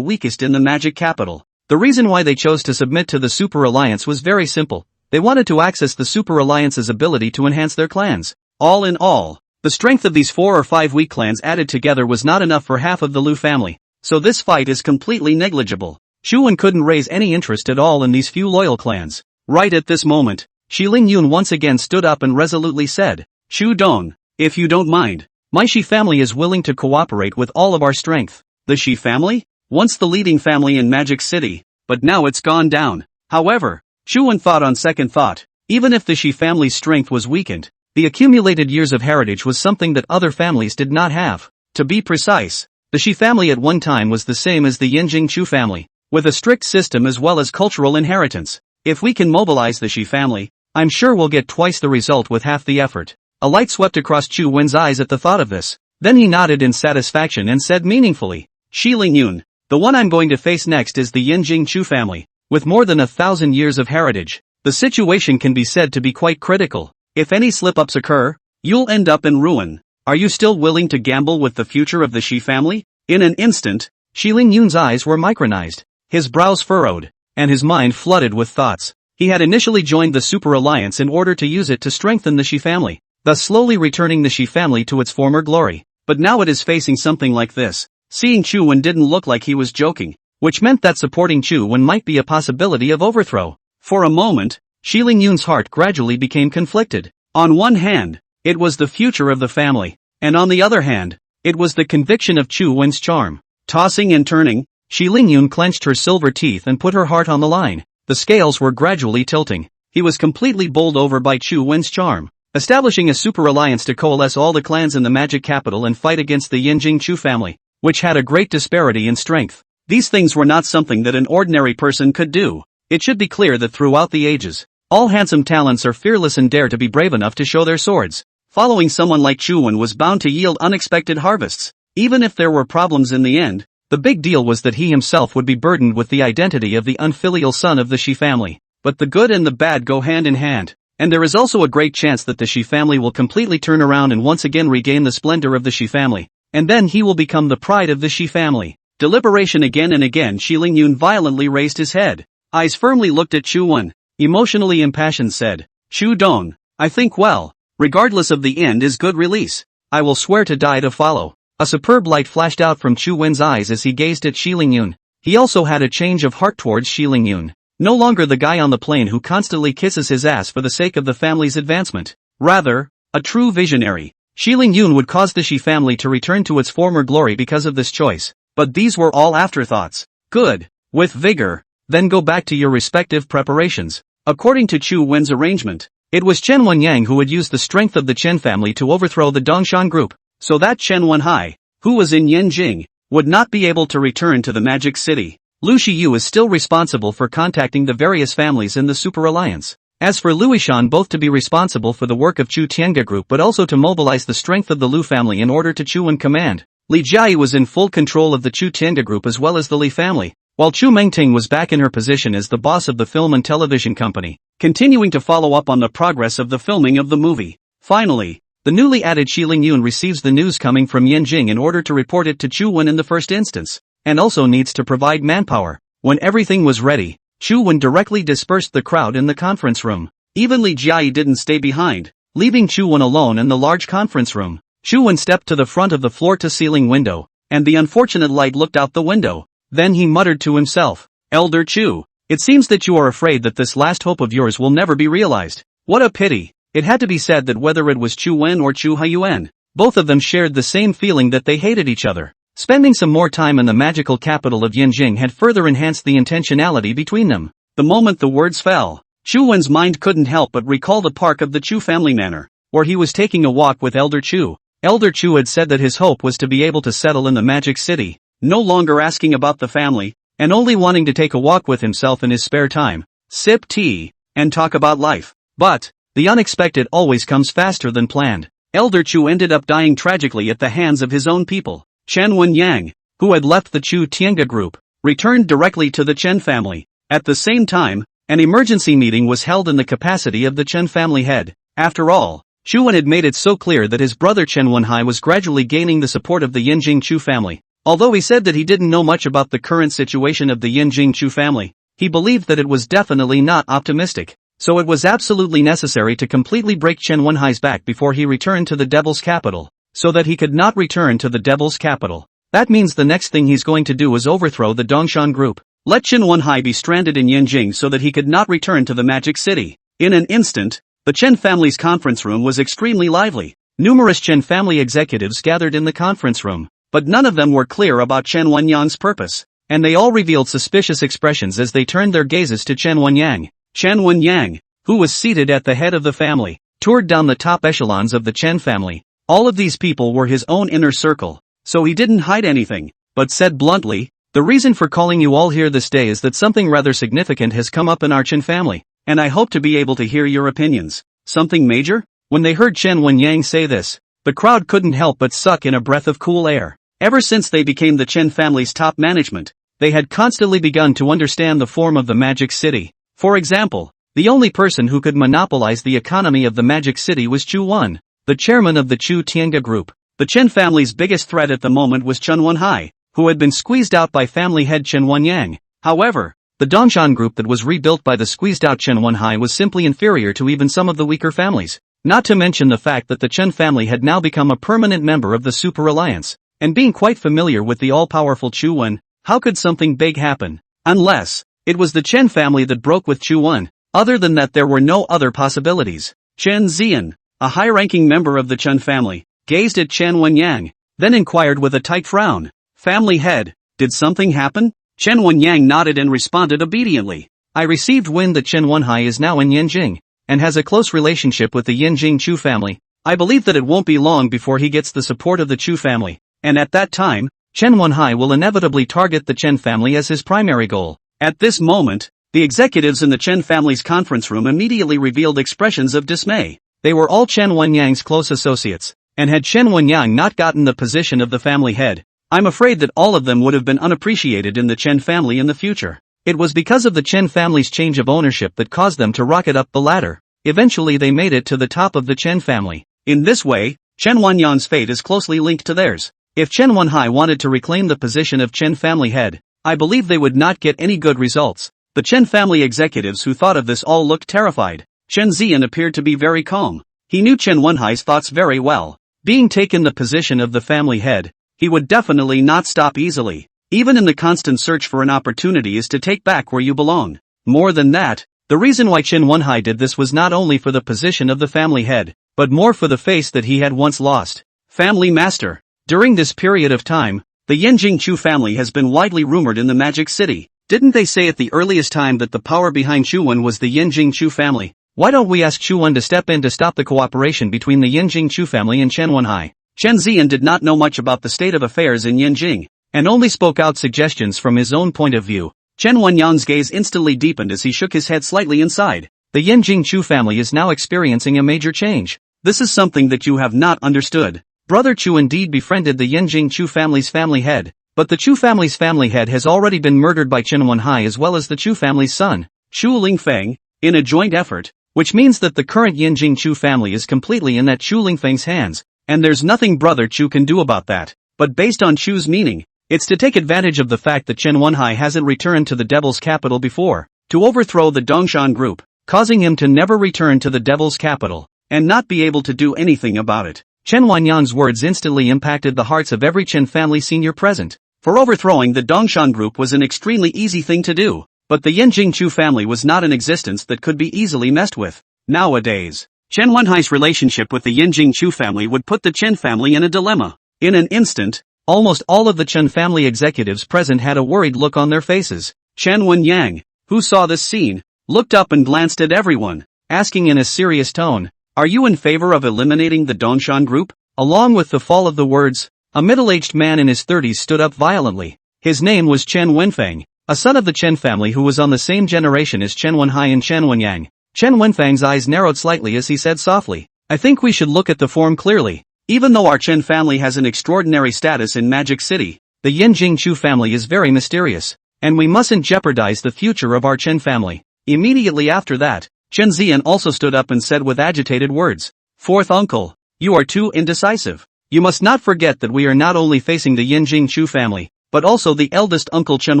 weakest in the magic capital. The reason why they chose to submit to the Super Alliance was very simple. They wanted to access the Super Alliance's ability to enhance their clans. All in all, the strength of these 4 or 5 weak clans added together was not enough for half of the Lu family, so this fight is completely negligible. Chu Wen couldn't raise any interest at all in these few loyal clans. Right at this moment, Xiling Yun once again stood up and resolutely said, "Chu Dong, if you don't mind, my Shi family is willing to cooperate with all of our strength." The Shi family? Once the leading family in Magic City, but now it's gone down. However, Chu Wen thought on second thought, even if the Shi family's strength was weakened, the accumulated years of heritage was something that other families did not have. To be precise, the Shi family at one time was the same as the Yinjing Chu family, with a strict system as well as cultural inheritance. If we can mobilize the Shi family, I'm sure we'll get twice the result with half the effort. A light swept across Chu Wen's eyes at the thought of this. Then he nodded in satisfaction and said meaningfully, "Xiling Yun, the one I'm going to face next is the Yinjing Chu family. With more than 1,000 years of heritage, the situation can be said to be quite critical. If any slip-ups occur, you'll end up in ruin. Are you still willing to gamble with the future of the Shi family?" In an instant, Xiling Yun's eyes were micronized, his brows furrowed, and his mind flooded with thoughts. He had initially joined the Super Alliance in order to use it to strengthen the Shi family, thus slowly returning the Shi family to its former glory. But now it is facing something like this. Seeing Chu Wen didn't look like he was joking, which meant that supporting Chu Wen might be a possibility of overthrow. For a moment, Xiling Yun's heart gradually became conflicted. On one hand, it was the future of the family, and on the other hand, it was the conviction of Chu Wen's charm. Tossing and turning, Xiling Yun clenched her silver teeth and put her heart on the line. The scales were gradually tilting. He was completely bowled over by Chu Wen's charm. Establishing a super alliance to coalesce all the clans in the magic capital and fight against the Yinjing Chu family, which had a great disparity in strength. These things were not something that an ordinary person could do. It should be clear that throughout the ages, all handsome talents are fearless and dare to be brave enough to show their swords. Following someone like Chu Wen was bound to yield unexpected harvests. Even if there were problems in the end, the big deal was that he himself would be burdened with the identity of the unfilial son of the Shi family. But the good and the bad go hand in hand, and there is also a great chance that the Shi family will completely turn around and once again regain the splendor of the Shi family, and then he will become the pride of the Shi family. Deliberation again and again. Xiling Yun violently raised his head. Eyes firmly looked at Chu Wen. Emotionally impassioned said, "Chu Dong, I think well, regardless of the end is good release. I will swear to die to follow." A superb light flashed out from Chu Wen's eyes as he gazed at Xiling Yun. He also had a change of heart towards Xiling Yun. No longer the guy on the plane who constantly kisses his ass for the sake of the family's advancement. Rather, a true visionary. Shi Lingyun would cause the Shi family to return to its former glory because of this choice, but these were all afterthoughts. Good. With vigor. Then go back to your respective preparations. According to Chu Wen's arrangement, it was Chen Wenyang who would use the strength of the Chen family to overthrow the Dongshan group, so that Chen Wenhai, who was in Yanjing, would not be able to return to the Magic City. Lu Shiyu is still responsible for contacting the various families in the Super Alliance. As for Luishan, both to be responsible for the work of Chu Tiange group but also to mobilize the strength of the Lu family in order to Chu Wen command. Li Jiayi was in full control of the Chu Tiange group as well as the Li family, while Chu Mengting was back in her position as the boss of the film and television company, continuing to follow up on the progress of the filming of the movie. Finally, the newly added Shi Lingyun receives the news coming from Yanjing in order to report it to Chu Wen in the first instance, and also needs to provide manpower. When everything was ready, Chu Wen directly dispersed the crowd in the conference room. Even Li Jiayi didn't stay behind, leaving Chu Wen alone in the large conference room. Chu Wen stepped to the front of the floor-to-ceiling window, and the unfortunate light looked out the window. Then he muttered to himself, "Elder Chu, it seems that you are afraid that this last hope of yours will never be realized. What a pity." It had to be said that whether it was Chu Wen or Chu Haiyuan, both of them shared the same feeling that they hated each other. Spending some more time in the magical capital of Yanjing had further enhanced the intentionality between them. The moment the words fell, Chu Wen's mind couldn't help but recall the park of the Chu family manor, where he was taking a walk with Elder Chu. Elder Chu had said that his hope was to be able to settle in the Magic City, no longer asking about the family, and only wanting to take a walk with himself in his spare time, sip tea, and talk about life. But the unexpected always comes faster than planned. Elder Chu ended up dying tragically at the hands of his own people. Chen Wenyang, who had left the Chu Tiange group, returned directly to the Chen family. At the same time, an emergency meeting was held in the capacity of the Chen family head. After all, Chu Wen had made it so clear that his brother Chen Wenhai was gradually gaining the support of the Yanjing Chu family. Although he said that he didn't know much about the current situation of the Yanjing Chu family, he believed that it was definitely not optimistic. So it was absolutely necessary to completely break Chen Wenhai's back before he returned to the Devil's capital, so that he could not return to the Devil's capital. That means the next thing he's going to do is overthrow the Dongshan group. Let Chen Wenhai be stranded in Yanjing so that he could not return to the Magic City. In an instant, the Chen family's conference room was extremely lively. Numerous Chen family executives gathered in the conference room, but none of them were clear about Chen Wenyang's purpose, and they all revealed suspicious expressions as they turned their gazes to Chen Wenyang. Chen Wenyang, who was seated at the head of the family, toured down the top echelons of the Chen family. All of these people were his own inner circle, so he didn't hide anything, but said bluntly, "The reason for calling you all here this day is that something rather significant has come up in our Chen family, and I hope to be able to hear your opinions." Something major? When they heard Chen Wenyang say this, the crowd couldn't help but suck in a breath of cool air. Ever since they became the Chen family's top management, they had constantly begun to understand the form of the Magic City. For example, the only person who could monopolize the economy of the Magic City was Chu Wen, the chairman of the Chu Tiange group. The Chen family's biggest threat at the moment was Chen Wenhai, who had been squeezed out by family head Chen Wenyang. However, the Dongshan group that was rebuilt by the squeezed-out Chen Wenhai was simply inferior to even some of the weaker families. Not to mention the fact that the Chen family had now become a permanent member of the Super Alliance, and being quite familiar with the all-powerful Chu Wen, how could something big happen? Unless it was the Chen family that broke with Chu Wen. Other than that, there were no other possibilities. Chen Zian, a high-ranking member of the Chen family, gazed at Chen Wenyang, then inquired with a tight frown, "Family head, did something happen?" Chen Wenyang nodded and responded obediently. "I received wind that Chen Wenhai is now in Yanjing, and has a close relationship with the Yanjing Chu family. I believe that it won't be long before he gets the support of the Chu family, and at that time, Chen Wenhai will inevitably target the Chen family as his primary goal." At this moment, the executives in the Chen family's conference room immediately revealed expressions of dismay. They were all Chen Wenyang's close associates, and had Chen Wenyang not gotten the position of the family head, I'm afraid that all of them would have been unappreciated in the Chen family in the future. It was because of the Chen family's change of ownership that caused them to rocket up the ladder. Eventually they made it to the top of the Chen family. In this way, Chen Wenyang's fate is closely linked to theirs. If Chen Wenhai wanted to reclaim the position of Chen family head, I believe they would not get any good results. The Chen family executives who thought of this all looked terrified. Chen Zian appeared to be very calm. He knew Chen Wenhai's thoughts very well. Being taken the position of the family head, he would definitely not stop easily. Even in the constant search for an opportunity is to take back where you belong. More than that, the reason why Chen Wenhai did this was not only for the position of the family head, but more for the face that he had once lost. Family Master. During this period of time, the Yanjing Chu family has been widely rumored in the Magic City. Didn't they say at the earliest time that the power behind Chuan was the Yanjing Chu family? Why don't we ask Chuan to step in to stop the cooperation between the Yanjing Chu family and Chen Wenhai? Chen Zian did not know much about the state of affairs in Yanjing, and only spoke out suggestions from his own point of view. Chen Wenyan's gaze instantly deepened as he shook his head slightly inside. The Yanjing Chu family is now experiencing a major change. This is something that you have not understood. Brother Chu indeed befriended the Yanjing Chu family's family head, but the Chu family's family head has already been murdered by Chen Wenhai as well as the Chu family's son, Chu Lingfeng, in a joint effort, which means that the current Yanjing Chu family is completely in that Chu Lingfeng's hands, and there's nothing Brother Chu can do about that. But based on Chu's meaning, it's to take advantage of the fact that Chen Wenhai hasn't returned to the Devil's capital before, to overthrow the Dongshan group, causing him to never return to the Devil's capital, and not be able to do anything about it. Chen Wanyan's words instantly impacted the hearts of every Chen family senior present. For overthrowing the Dongshan group was an extremely easy thing to do, but the Yanjing Chu family was not an existence that could be easily messed with. Nowadays, Chen Wenhai's relationship with the Yanjing Chu family would put the Chen family in a dilemma. In an instant, almost all of the Chen family executives present had a worried look on their faces. Chen Wenyang, who saw this scene, looked up and glanced at everyone, asking in a serious tone, "Are you in favor of eliminating the Dongshan group?" Along with the fall of the words, a middle-aged man in his 30s stood up violently. His name was Chen Wenfeng, a son of the Chen family who was on the same generation as Chen Wenhai and Chen Wenyang. Chen Wenfeng's eyes narrowed slightly as he said softly, "I think we should look at the form clearly. Even though our Chen family has an extraordinary status in Magic City, the Yanjing Chu family is very mysterious, and we mustn't jeopardize the future of our Chen family." Immediately after that, Chen Zian also stood up and said with agitated words, "Fourth uncle, you are too indecisive. You must not forget that we are not only facing the Yanjing Chu family, but also the eldest uncle Chen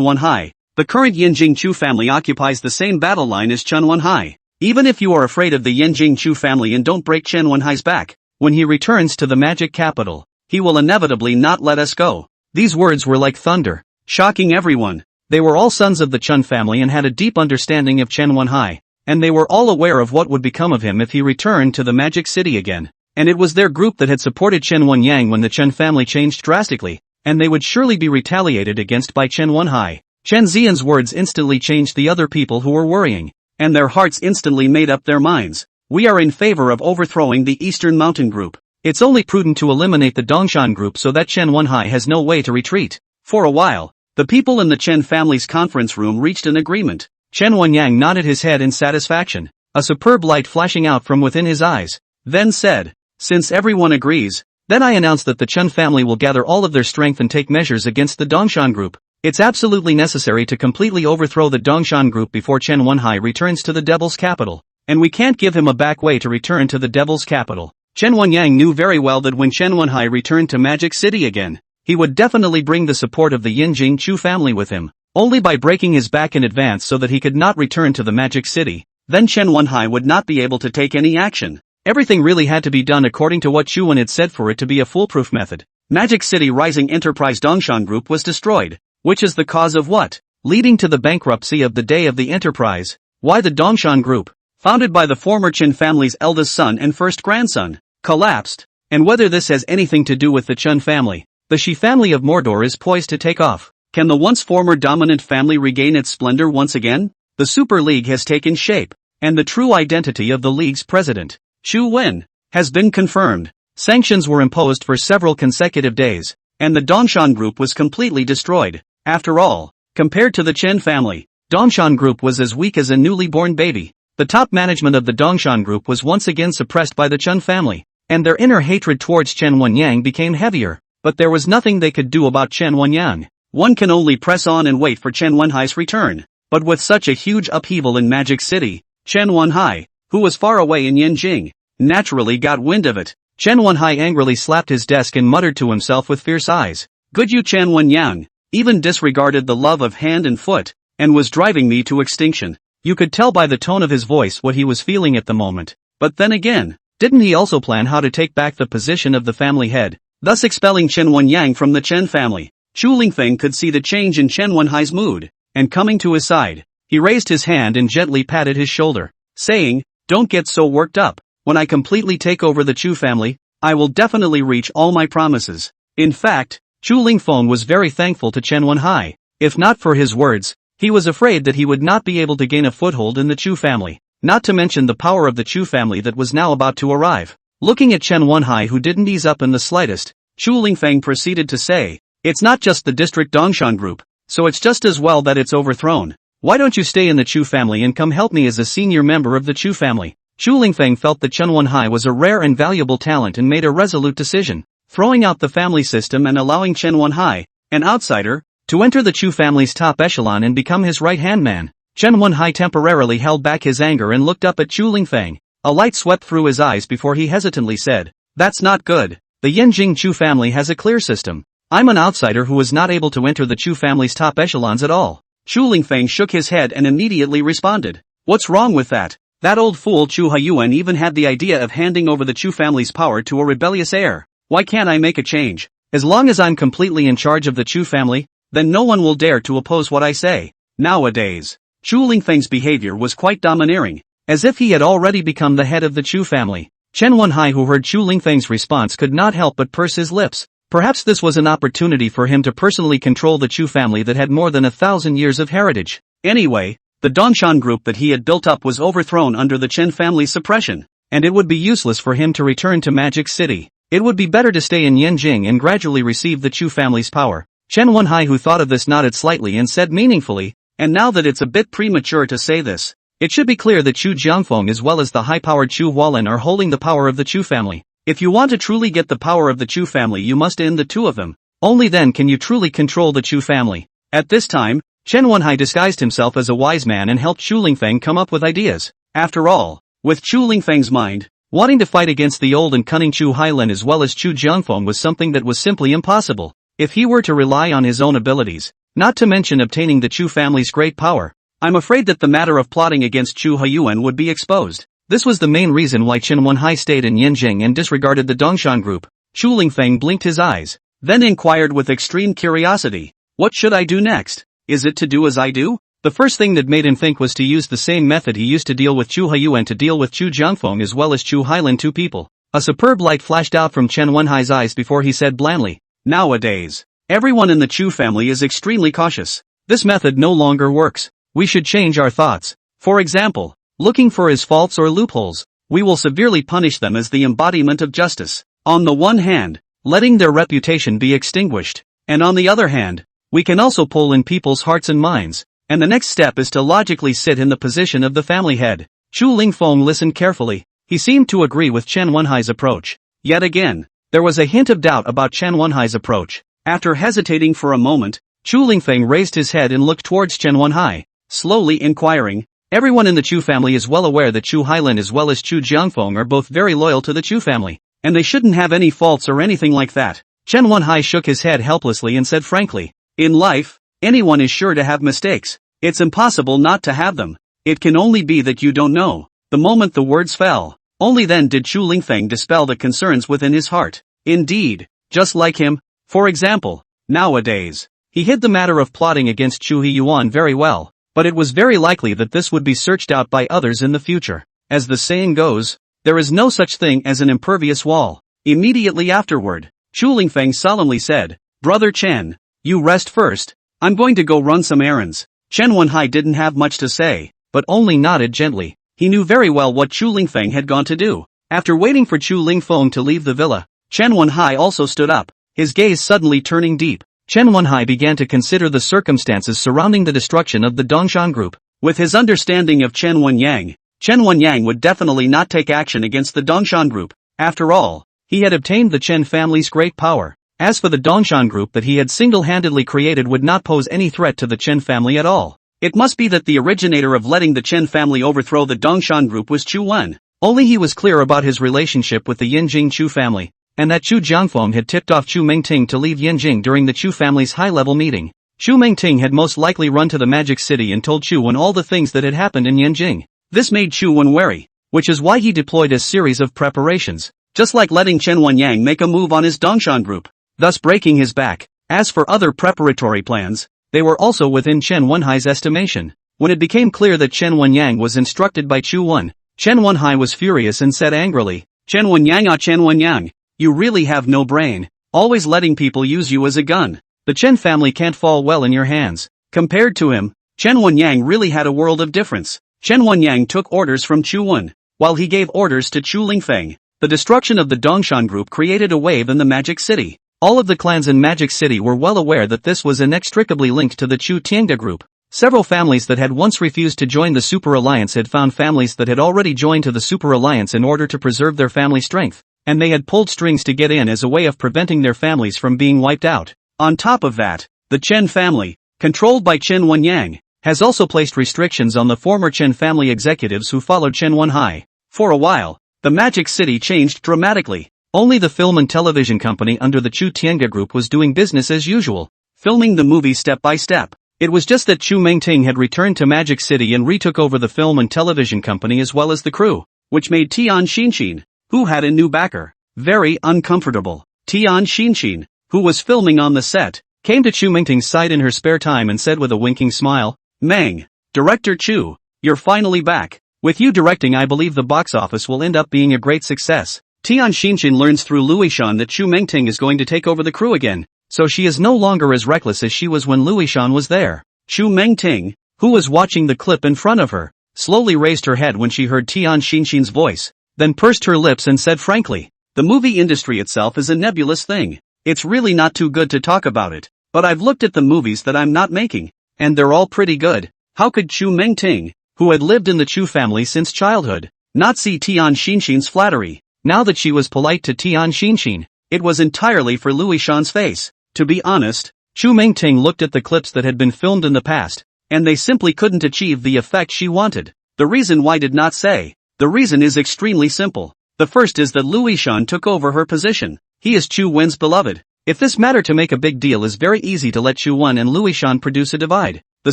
Wenhai. The current Yanjing Chu family occupies the same battle line as Chen Wenhai. Even if you are afraid of the Yanjing Chu family and don't break Chen Wenhai's back, when he returns to the magic capital, he will inevitably not let us go." These words were like thunder, shocking everyone. They were all sons of the Chen family and had a deep understanding of Chen Wenhai, and they were all aware of what would become of him if he returned to the Magic City again. And it was their group that had supported Chen Wenyang when the Chen family changed drastically, and they would surely be retaliated against by Chen Wenhai. Chen Zian's words instantly changed the other people who were worrying, and their hearts instantly made up their minds. "We are in favor of overthrowing the Eastern Mountain Group. It's only prudent to eliminate the Dongshan Group so that Chen Wenhai has no way to retreat." For a while, the people in the Chen family's conference room reached an agreement. Chen Wenyang nodded his head in satisfaction, a superb light flashing out from within his eyes, then said, "Since everyone agrees, then I announce that the Chen family will gather all of their strength and take measures against the Dongshan Group. It's absolutely necessary to completely overthrow the Dongshan Group before Chen Wenhai returns to the Devil's capital, and we can't give him a back way to return to the Devil's capital." Chen Wenyang knew very well that when Chen Wenhai returned to Magic City again, he would definitely bring the support of the Yanjing Chu family with him. Only by breaking his back in advance so that he could not return to the Magic City, then Chen Wenhai would not be able to take any action. Everything really had to be done according to what Chuan had said for it to be a foolproof method. Magic City Rising Enterprise Dongshan Group was destroyed, which is the cause of what? Leading to the bankruptcy of the day of the enterprise. Why the Dongshan Group, founded by the former Chen family's eldest son and first grandson, collapsed, and whether this has anything to do with the Chen family. The Shi family of Mordor is poised to take off. Can the once former dominant family regain its splendor once again? The Super League has taken shape, and the true identity of the league's president, Xu Wen, has been confirmed. Sanctions were imposed for several consecutive days, and the Dongshan Group was completely destroyed. After all, compared to the Chen family, Dongshan Group was as weak as a newly born baby. The top management of the Dongshan Group was once again suppressed by the Chen family, and their inner hatred towards Chen Wenyang became heavier. But there was nothing they could do about Chen Wenyang. One can only press on and wait for Chen Wenhai's return. But with such a huge upheaval in Magic City, Chen Wenhai, who was far away in Yanjing, naturally got wind of it. Chen Wenhai angrily slapped his desk and muttered to himself with fierce eyes, "Good you Chen Wenyang, even disregarded the love of hand and foot, and was driving me to extinction." You could tell by the tone of his voice what he was feeling at the moment. But then again, didn't he also plan how to take back the position of the family head, thus expelling Chen Wenyang from the Chen family? Chu Lingfeng could see the change in Chen Wenhai's mood, and coming to his side, he raised his hand and gently patted his shoulder, saying, "Don't get so worked up. when I completely take over the Chu family, I will definitely reach all my promises. In fact, Chu Lingfeng was very thankful to Chen Wenhai. If not for his words, he was afraid that he would not be able to gain a foothold in the Chu family, not to mention the power of the Chu family that was now about to arrive. Looking at Chen Wenhai, who didn't ease up in the slightest, Chu Lingfeng proceeded to say, "It's not just the district Dongshan group, so it's just as well that it's overthrown. Why don't you stay in the Chu family and come help me as a senior member of the Chu family?" Chu Lingfeng felt that Chen Wenhai was a rare and valuable talent and made a resolute decision, throwing out the family system and allowing Chen Wenhai, an outsider, to enter the Chu family's top echelon and become his right-hand man. Chen Wenhai temporarily held back his anger and looked up at Chu Lingfeng. A light swept through his eyes before he hesitantly said, "That's not good. The Yanjing Chu family has a clear system. I'm an outsider who was not able to enter the Chu family's top echelons at all." Chu Lingfeng shook his head and immediately responded, "What's wrong with that? That old fool Chu Haiyuan even had the idea of handing over the Chu family's power to a rebellious heir. Why can't I make a change? As long as I'm completely in charge of the Chu family, then no one will dare to oppose what I say." Nowadays, Chu Lingfeng's behavior was quite domineering, as if he had already become the head of the Chu family. Chen Wenhai, who heard Chu Lingfeng's response, could not help but purse his lips. Perhaps this was an opportunity for him to personally control the Chu family that had more than 1,000 years of heritage. Anyway, the Dongshan group that he had built up was overthrown under the Chen family's suppression, and it would be useless for him to return to Magic City. It would be better to stay in Yanjing and gradually receive the Chu family's power. Chen Wenhai, who thought of this, nodded slightly and said meaningfully, "And now that it's a bit premature to say this, it should be clear that Chu Jiangfeng as well as the high-powered Chu Hualin are holding the power of the Chu family. If you want to truly get the power of the Chu family, you must end the two of them. Only then can you truly control the Chu family." At this time, Chen Wenhai disguised himself as a wise man and helped Chu Lingfeng come up with ideas. After all, with Chu Lingfeng's mind, wanting to fight against the old and cunning Chu Hailin as well as Chu Jiangfeng was something that was simply impossible. If he were to rely on his own abilities, not to mention obtaining the Chu family's great power, I'm afraid that the matter of plotting against Chu Haiyuan would be exposed. This was the main reason why Chen Wenhai stayed in Yanjing and disregarded the Dongshan group. Chu Lingfeng blinked his eyes, then inquired with extreme curiosity, "What should I do next? Is it to do as I do?" The first thing that made him think was to use the same method he used to deal with Chu Haiyuan to deal with Chu Jiangfeng as well as Chu Hailin, two people. A superb light flashed out from Chen Wenhai's eyes before he said blandly, "Nowadays, everyone in the Chu family is extremely cautious. This method no longer works. We should change our thoughts. For example, looking for his faults or loopholes, we will severely punish them as the embodiment of justice. On the one hand, letting their reputation be extinguished, and on the other hand, we can also pull in people's hearts and minds, and the next step is to logically sit in the position of the family head." Chu Lingfeng listened carefully. He seemed to agree with Chen Wenhai's approach. Yet again, there was a hint of doubt about Chen Wenhai's approach. After hesitating for a moment, Chu Lingfeng raised his head and looked towards Chen Wenhai, slowly inquiring, "Everyone in the Chu family is well aware that Chu Hailin as well as Chu Jiangfeng are both very loyal to the Chu family, and they shouldn't have any faults or anything like that." Chen Wenhai shook his head helplessly and said frankly, "In life, anyone is sure to have mistakes. It's impossible not to have them. It can only be that you don't know." The moment the words fell, only then did Chu Lingfeng dispel the concerns within his heart. Indeed, just like him, for example, nowadays, he hid the matter of plotting against Chu Haiyuan very well, but it was very likely that this would be searched out by others in the future. As the saying goes, there is no such thing as an impervious wall. Immediately afterward, Chu Lingfeng solemnly said, "Brother Chen, you rest first. I'm going to go run some errands." Chen Wenhai didn't have much to say, but only nodded gently. He knew very well what Chu Lingfeng had gone to do. After waiting for Chu Lingfeng to leave the villa, Chen Wenhai also stood up, his gaze suddenly turning deep. Chen Wenhai began to consider the circumstances surrounding the destruction of the Dongshan group. With his understanding of Chen Wenyang would definitely not take action against the Dongshan group. After all, he had obtained the Chen family's great power. As for the Dongshan group that he had single-handedly created would not pose any threat to the Chen family at all. It must be that the originator of letting the Chen family overthrow the Dongshan group was Chu Wen. Only he was clear about his relationship with the Yanjing Chu family, and that Chu Jiangfeng had tipped off Chu Mengting to leave Yanjing during the Chu family's high-level meeting. Chu Mengting had most likely run to the Magic City and told Chu Wen all the things that had happened in Yanjing. This made Chu Wen wary, which is why he deployed a series of preparations, just like letting Chen Wenyang make a move on his Dongshan group, thus breaking his back. As for other preparatory plans, they were also within Chen Wenhai's estimation. When it became clear that Chen Wenyang was instructed by Chu Wen, Chen Wenhai was furious and said angrily, Chen Wenyang Chen Wenyang, you really have no brain, always letting people use you as a gun. The Chen family can't fall well in your hands. Compared to him, Chen Wenyang really had a world of difference. Chen Wenyang took orders from Chu Wen, while he gave orders to Chu Lingfeng. The destruction of the Dongshan group created a wave in the Magic City. All of the clans in Magic City were well aware that this was inextricably linked to the Chu Tiangda group. Several families that had once refused to join the Super Alliance had found families that had already joined to the Super Alliance in order to preserve their family strength, and they had pulled strings to get in as a way of preventing their families from being wiped out. On top of that, the Chen family, controlled by Chen Wenyang, has also placed restrictions on the former Chen family executives who followed Chen Wenhai. For a while, the Magic City changed dramatically. Only the film and television company under the Chu Tiangda group was doing business as usual, filming the movie step by step. It was just that Chu Mengting had returned to Magic City and retook over the film and television company as well as the crew, which made Tian Xinxin, who had a new backer, very uncomfortable. Tian Xinxin, who was filming on the set, came to Chu Mengting's side in her spare time and said with a winking smile, Meng, Director Chu, you're finally back. With you directing, I believe the box office will end up being a great success. Tian Xinxin learns through Luishan that Chu Mengting is going to take over the crew again, so she is no longer as reckless as she was when Luishan was there. Chu Mengting, who was watching the clip in front of her, slowly raised her head when she heard Tian Xinxin's voice, then pursed her lips and said frankly, the movie industry itself is a nebulous thing. It's really not too good to talk about it, but I've looked at the movies that I'm not making, and they're all pretty good. How could Chu Mengting, who had lived in the Chu family since childhood, not see Tian Xinxin's flattery? Now that she was polite to Tian Xinxin, it was entirely for Luishan's face. To be honest, Chu Mengting looked at the clips that had been filmed in the past, and they simply couldn't achieve the effect she wanted. The reason why did not say. The reason is extremely simple. The first is that Luishan took over her position. He is Chu Wen's beloved. If this matter to make a big deal is very easy to let Chu Wen and Luishan produce a divide. The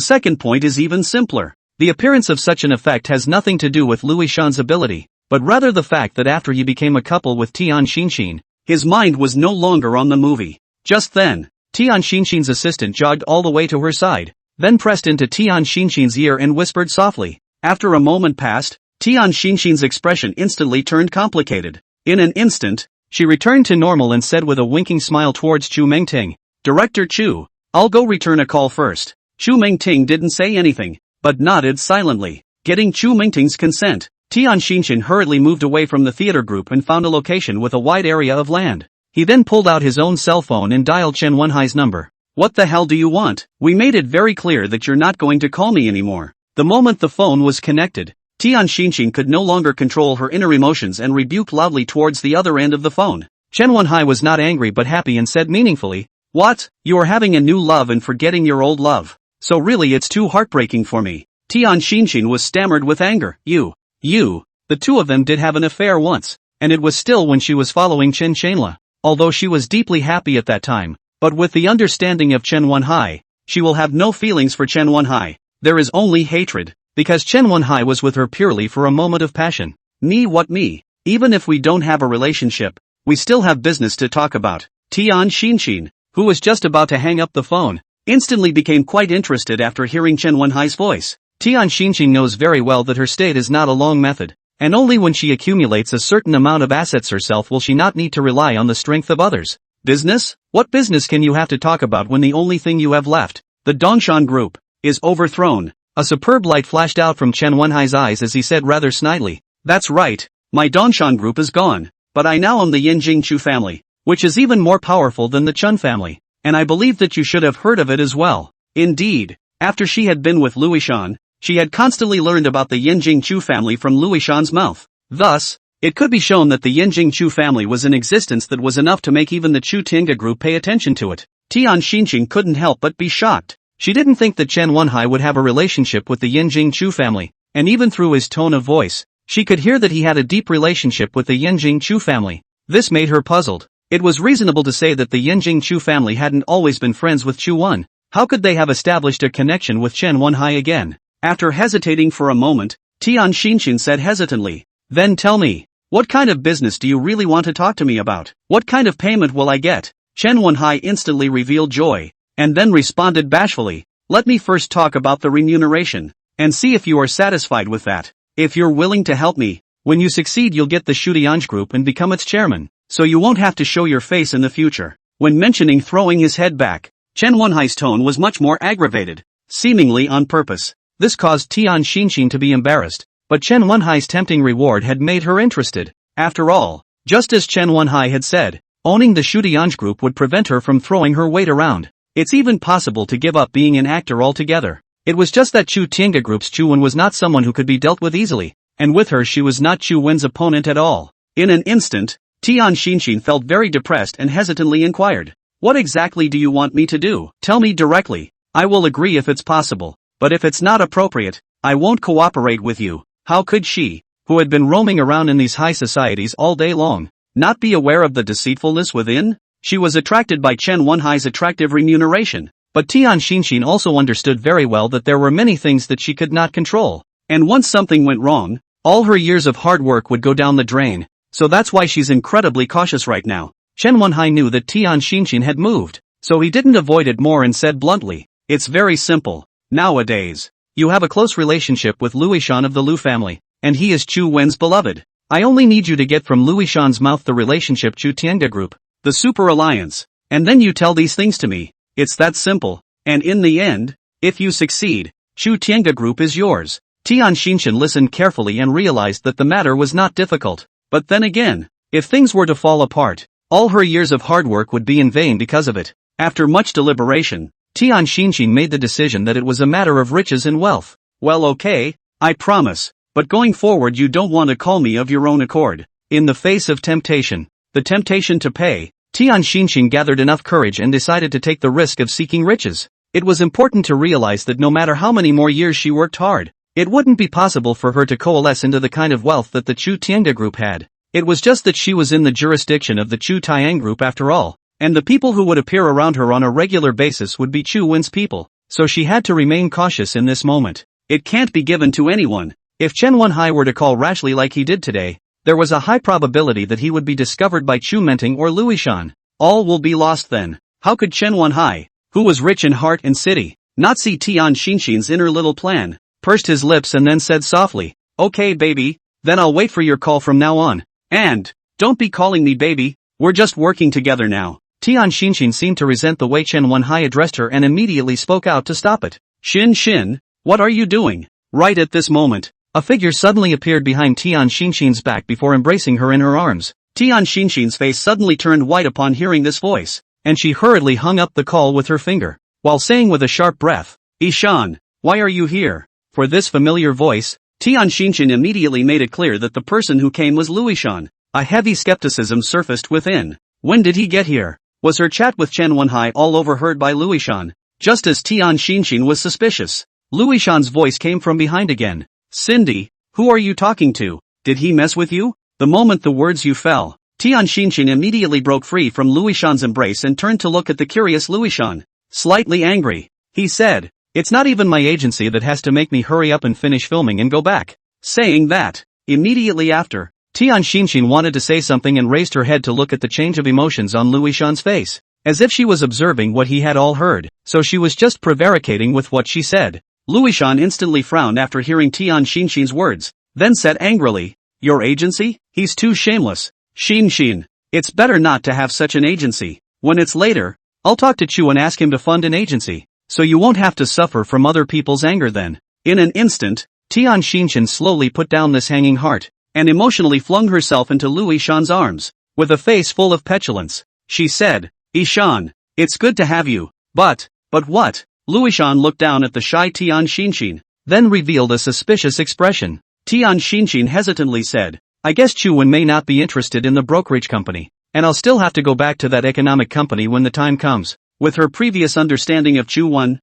second point is even simpler. The appearance of such an effect has nothing to do with Luishan's ability, but rather the fact that after he became a couple with Tian Xinxin, his mind was no longer on the movie. Just then, Tian Xinxin's assistant jogged all the way to her side, then pressed into Tian Xinxin's ear and whispered softly. After a moment passed, Tian Xinxin's expression instantly turned complicated. In an instant, she returned to normal and said with a winking smile towards Chu Mengting, Director Chu, I'll go return a call first. Chu Mengting didn't say anything, but nodded silently. Getting Chu Mengting's consent, Tian Xinxin hurriedly moved away from the theater group and found a location with a wide area of land. He then pulled out his own cell phone and dialed Chen Wenhai's number. What the hell do you want? We made it very clear that you're not going to call me anymore. The moment the phone was connected, Tian Xinxin could no longer control her inner emotions and rebuked loudly towards the other end of the phone. Chen Wenhai was not angry but happy and said meaningfully, What? You are having a new love and forgetting your old love. So really it's too heartbreaking for me. Tian Xinxin was stammered with anger. The two of them did have an affair once, and it was still when she was following Chen Shanla. Although she was deeply happy at that time, but with the understanding of Chen Wenhai, she will have no feelings for Chen Wenhai. There is only hatred, because Chen Wenhai was with her purely for a moment of passion. Me? Even if we don't have a relationship, we still have business to talk about. Tian Xinxin, who was just about to hang up the phone, instantly became quite interested after hearing Chen Wenhai's voice. Tian Xinxin knows very well that her state is not a long method, and only when she accumulates a certain amount of assets herself will she not need to rely on the strength of others. Business? What business can you have to talk about when the only thing you have left, the Dongshan group, is overthrown? A superb light flashed out from Chen Wenhai's eyes as he said rather snidely, That's right, my Dongshan group is gone, but I now am the Yinjing Chu family, which is even more powerful than the Chun family, and I believe that you should have heard of it as well. Indeed, after she had been with Luishan, she had constantly learned about the Yinjing Chu family from Luishan's mouth. Thus, it could be shown that the Yinjing Chu family was in existence that was enough to make even the Chu Tinga group pay attention to it. Tian Xinxin couldn't help but be shocked. She didn't think that Chen Wenhai would have a relationship with the Yinjing Chu family, and even through his tone of voice, she could hear that he had a deep relationship with the Yinjing Chu family. This made her puzzled. It was reasonable to say that the Yinjing Chu family hadn't always been friends with Chu Wen. How could they have established a connection with Chen Wenhai again? After hesitating for a moment, Tian Xinxin said hesitantly, Then tell me, what kind of business do you really want to talk to me about? What kind of payment will I get? Chen Wenhai instantly revealed joy, and then responded bashfully, Let me first talk about the remuneration, and see if you are satisfied with that. If you're willing to help me, when you succeed you'll get the Shutianj group and become its chairman, so you won't have to show your face in the future. When mentioning throwing his head back, Chen Wenhai's tone was much more aggravated, seemingly on purpose. This caused Tian Xinxin to be embarrassed, but Chen Wenhai's tempting reward had made her interested. After all, just as Chen Wenhai had said, owning the Shutianj group would prevent her from throwing her weight around. It's even possible to give up being an actor altogether. It was just that Chu Tiange group's Chu Wen was not someone who could be dealt with easily, and with her she was not Chu Wen's opponent at all. In an instant, Tian Xinxin felt very depressed and hesitantly inquired, "What exactly do you want me to do? Tell me directly. I will agree if it's possible, but if it's not appropriate, I won't cooperate with you." How could she, who had been roaming around in these high societies all day long, not be aware of the deceitfulness within? She was attracted by Chen Wenhai's attractive remuneration, but Tian Xinxin also understood very well that there were many things that she could not control, and once something went wrong, all her years of hard work would go down the drain, so that's why she's incredibly cautious right now. Chen Wenhai knew that Tian Xinxin had moved, so he didn't avoid it more and said bluntly, "It's very simple. Nowadays, you have a close relationship with Louis Shan of the Lu family, and he is Chu Wen's beloved. I only need you to get from Louis Shan's mouth the relationship Chu Tiange group, the super alliance, and then you tell these things to me. It's that simple, and in the end, if you succeed, Chu Tiange group is yours." Tian Xinxin listened carefully and realized that the matter was not difficult, but then again, if things were to fall apart, all her years of hard work would be in vain because of it. After much deliberation, Tian Xinxin made the decision that it was a matter of riches and wealth. "Well, okay, I promise, but going forward you don't want to call me of your own accord." In the face of temptation, the temptation to pay, Tian Xinxin gathered enough courage and decided to take the risk of seeking riches. It was important to realize that no matter how many more years she worked hard, it wouldn't be possible for her to coalesce into the kind of wealth that the Chu Tiange group had. It was just that she was in the jurisdiction of the Chu Tiang group after all, and the people who would appear around her on a regular basis would be Chu Wen's people, so she had to remain cautious in this moment. It can't be given to anyone. If Chen Wenhai were to call rashly like he did today, there was a high probability that he would be discovered by Chu Menting or Louis Shan. All will be lost then. How could Chen Wenhai, who was rich in heart and city, not see Tian Xinxin's inner little plan? Pursed his lips and then said softly, "Okay baby, then I'll wait for your call from now on. And, don't be calling me baby, we're just working together now." Tian Xinxin seemed to resent the way Chen Wenhai addressed her and immediately spoke out to stop it. Xin, what are you doing?" Right at this moment, a figure suddenly appeared behind Tian Xinxin's back before embracing her in her arms. Tian Xinxin's face suddenly turned white upon hearing this voice, and she hurriedly hung up the call with her finger, while saying with a sharp breath, "Ishan, why are you here?" For this familiar voice, Tian Xinxin immediately made it clear that the person who came was Louis Shan. A heavy skepticism surfaced within. When did he get here? Was her chat with Chen Wenhai all overheard by Louis Shan? Just as Tian Xinxin was suspicious, Louis Shan's voice came from behind again. "Cindy, who are you talking to? Did he mess with you?" The moment the words "you" fell, Tian Xinxin immediately broke free from Louis Shan's embrace and turned to look at the curious Louis Shan. Slightly angry, he said, "It's not even my agency that has to make me hurry up and finish filming and go back." Saying that, immediately after, Tian Xinxin wanted to say something and raised her head to look at the change of emotions on Louis Shan's face, as if she was observing what he had all heard, so she was just prevaricating with what she said. Louis Shan instantly frowned after hearing Tian Xinxin's words, then said angrily, "Your agency? He's too shameless. Xinxin, it's better not to have such an agency. When it's later, I'll talk to Chu and ask him to fund an agency, so you won't have to suffer from other people's anger then." In an instant, Tian Xinxin slowly put down this hanging heart, and emotionally flung herself into Louis Shan's arms. With a face full of petulance, she said, "Ishan, it's good to have you, but what?" Louis Shan looked down at the shy Tian Xinxin, then revealed a suspicious expression. Tian Xinxin hesitantly said, "I guess Chu Wen may not be interested in the brokerage company, and I'll still have to go back to that economic company when the time comes." With her previous understanding of Chu Wen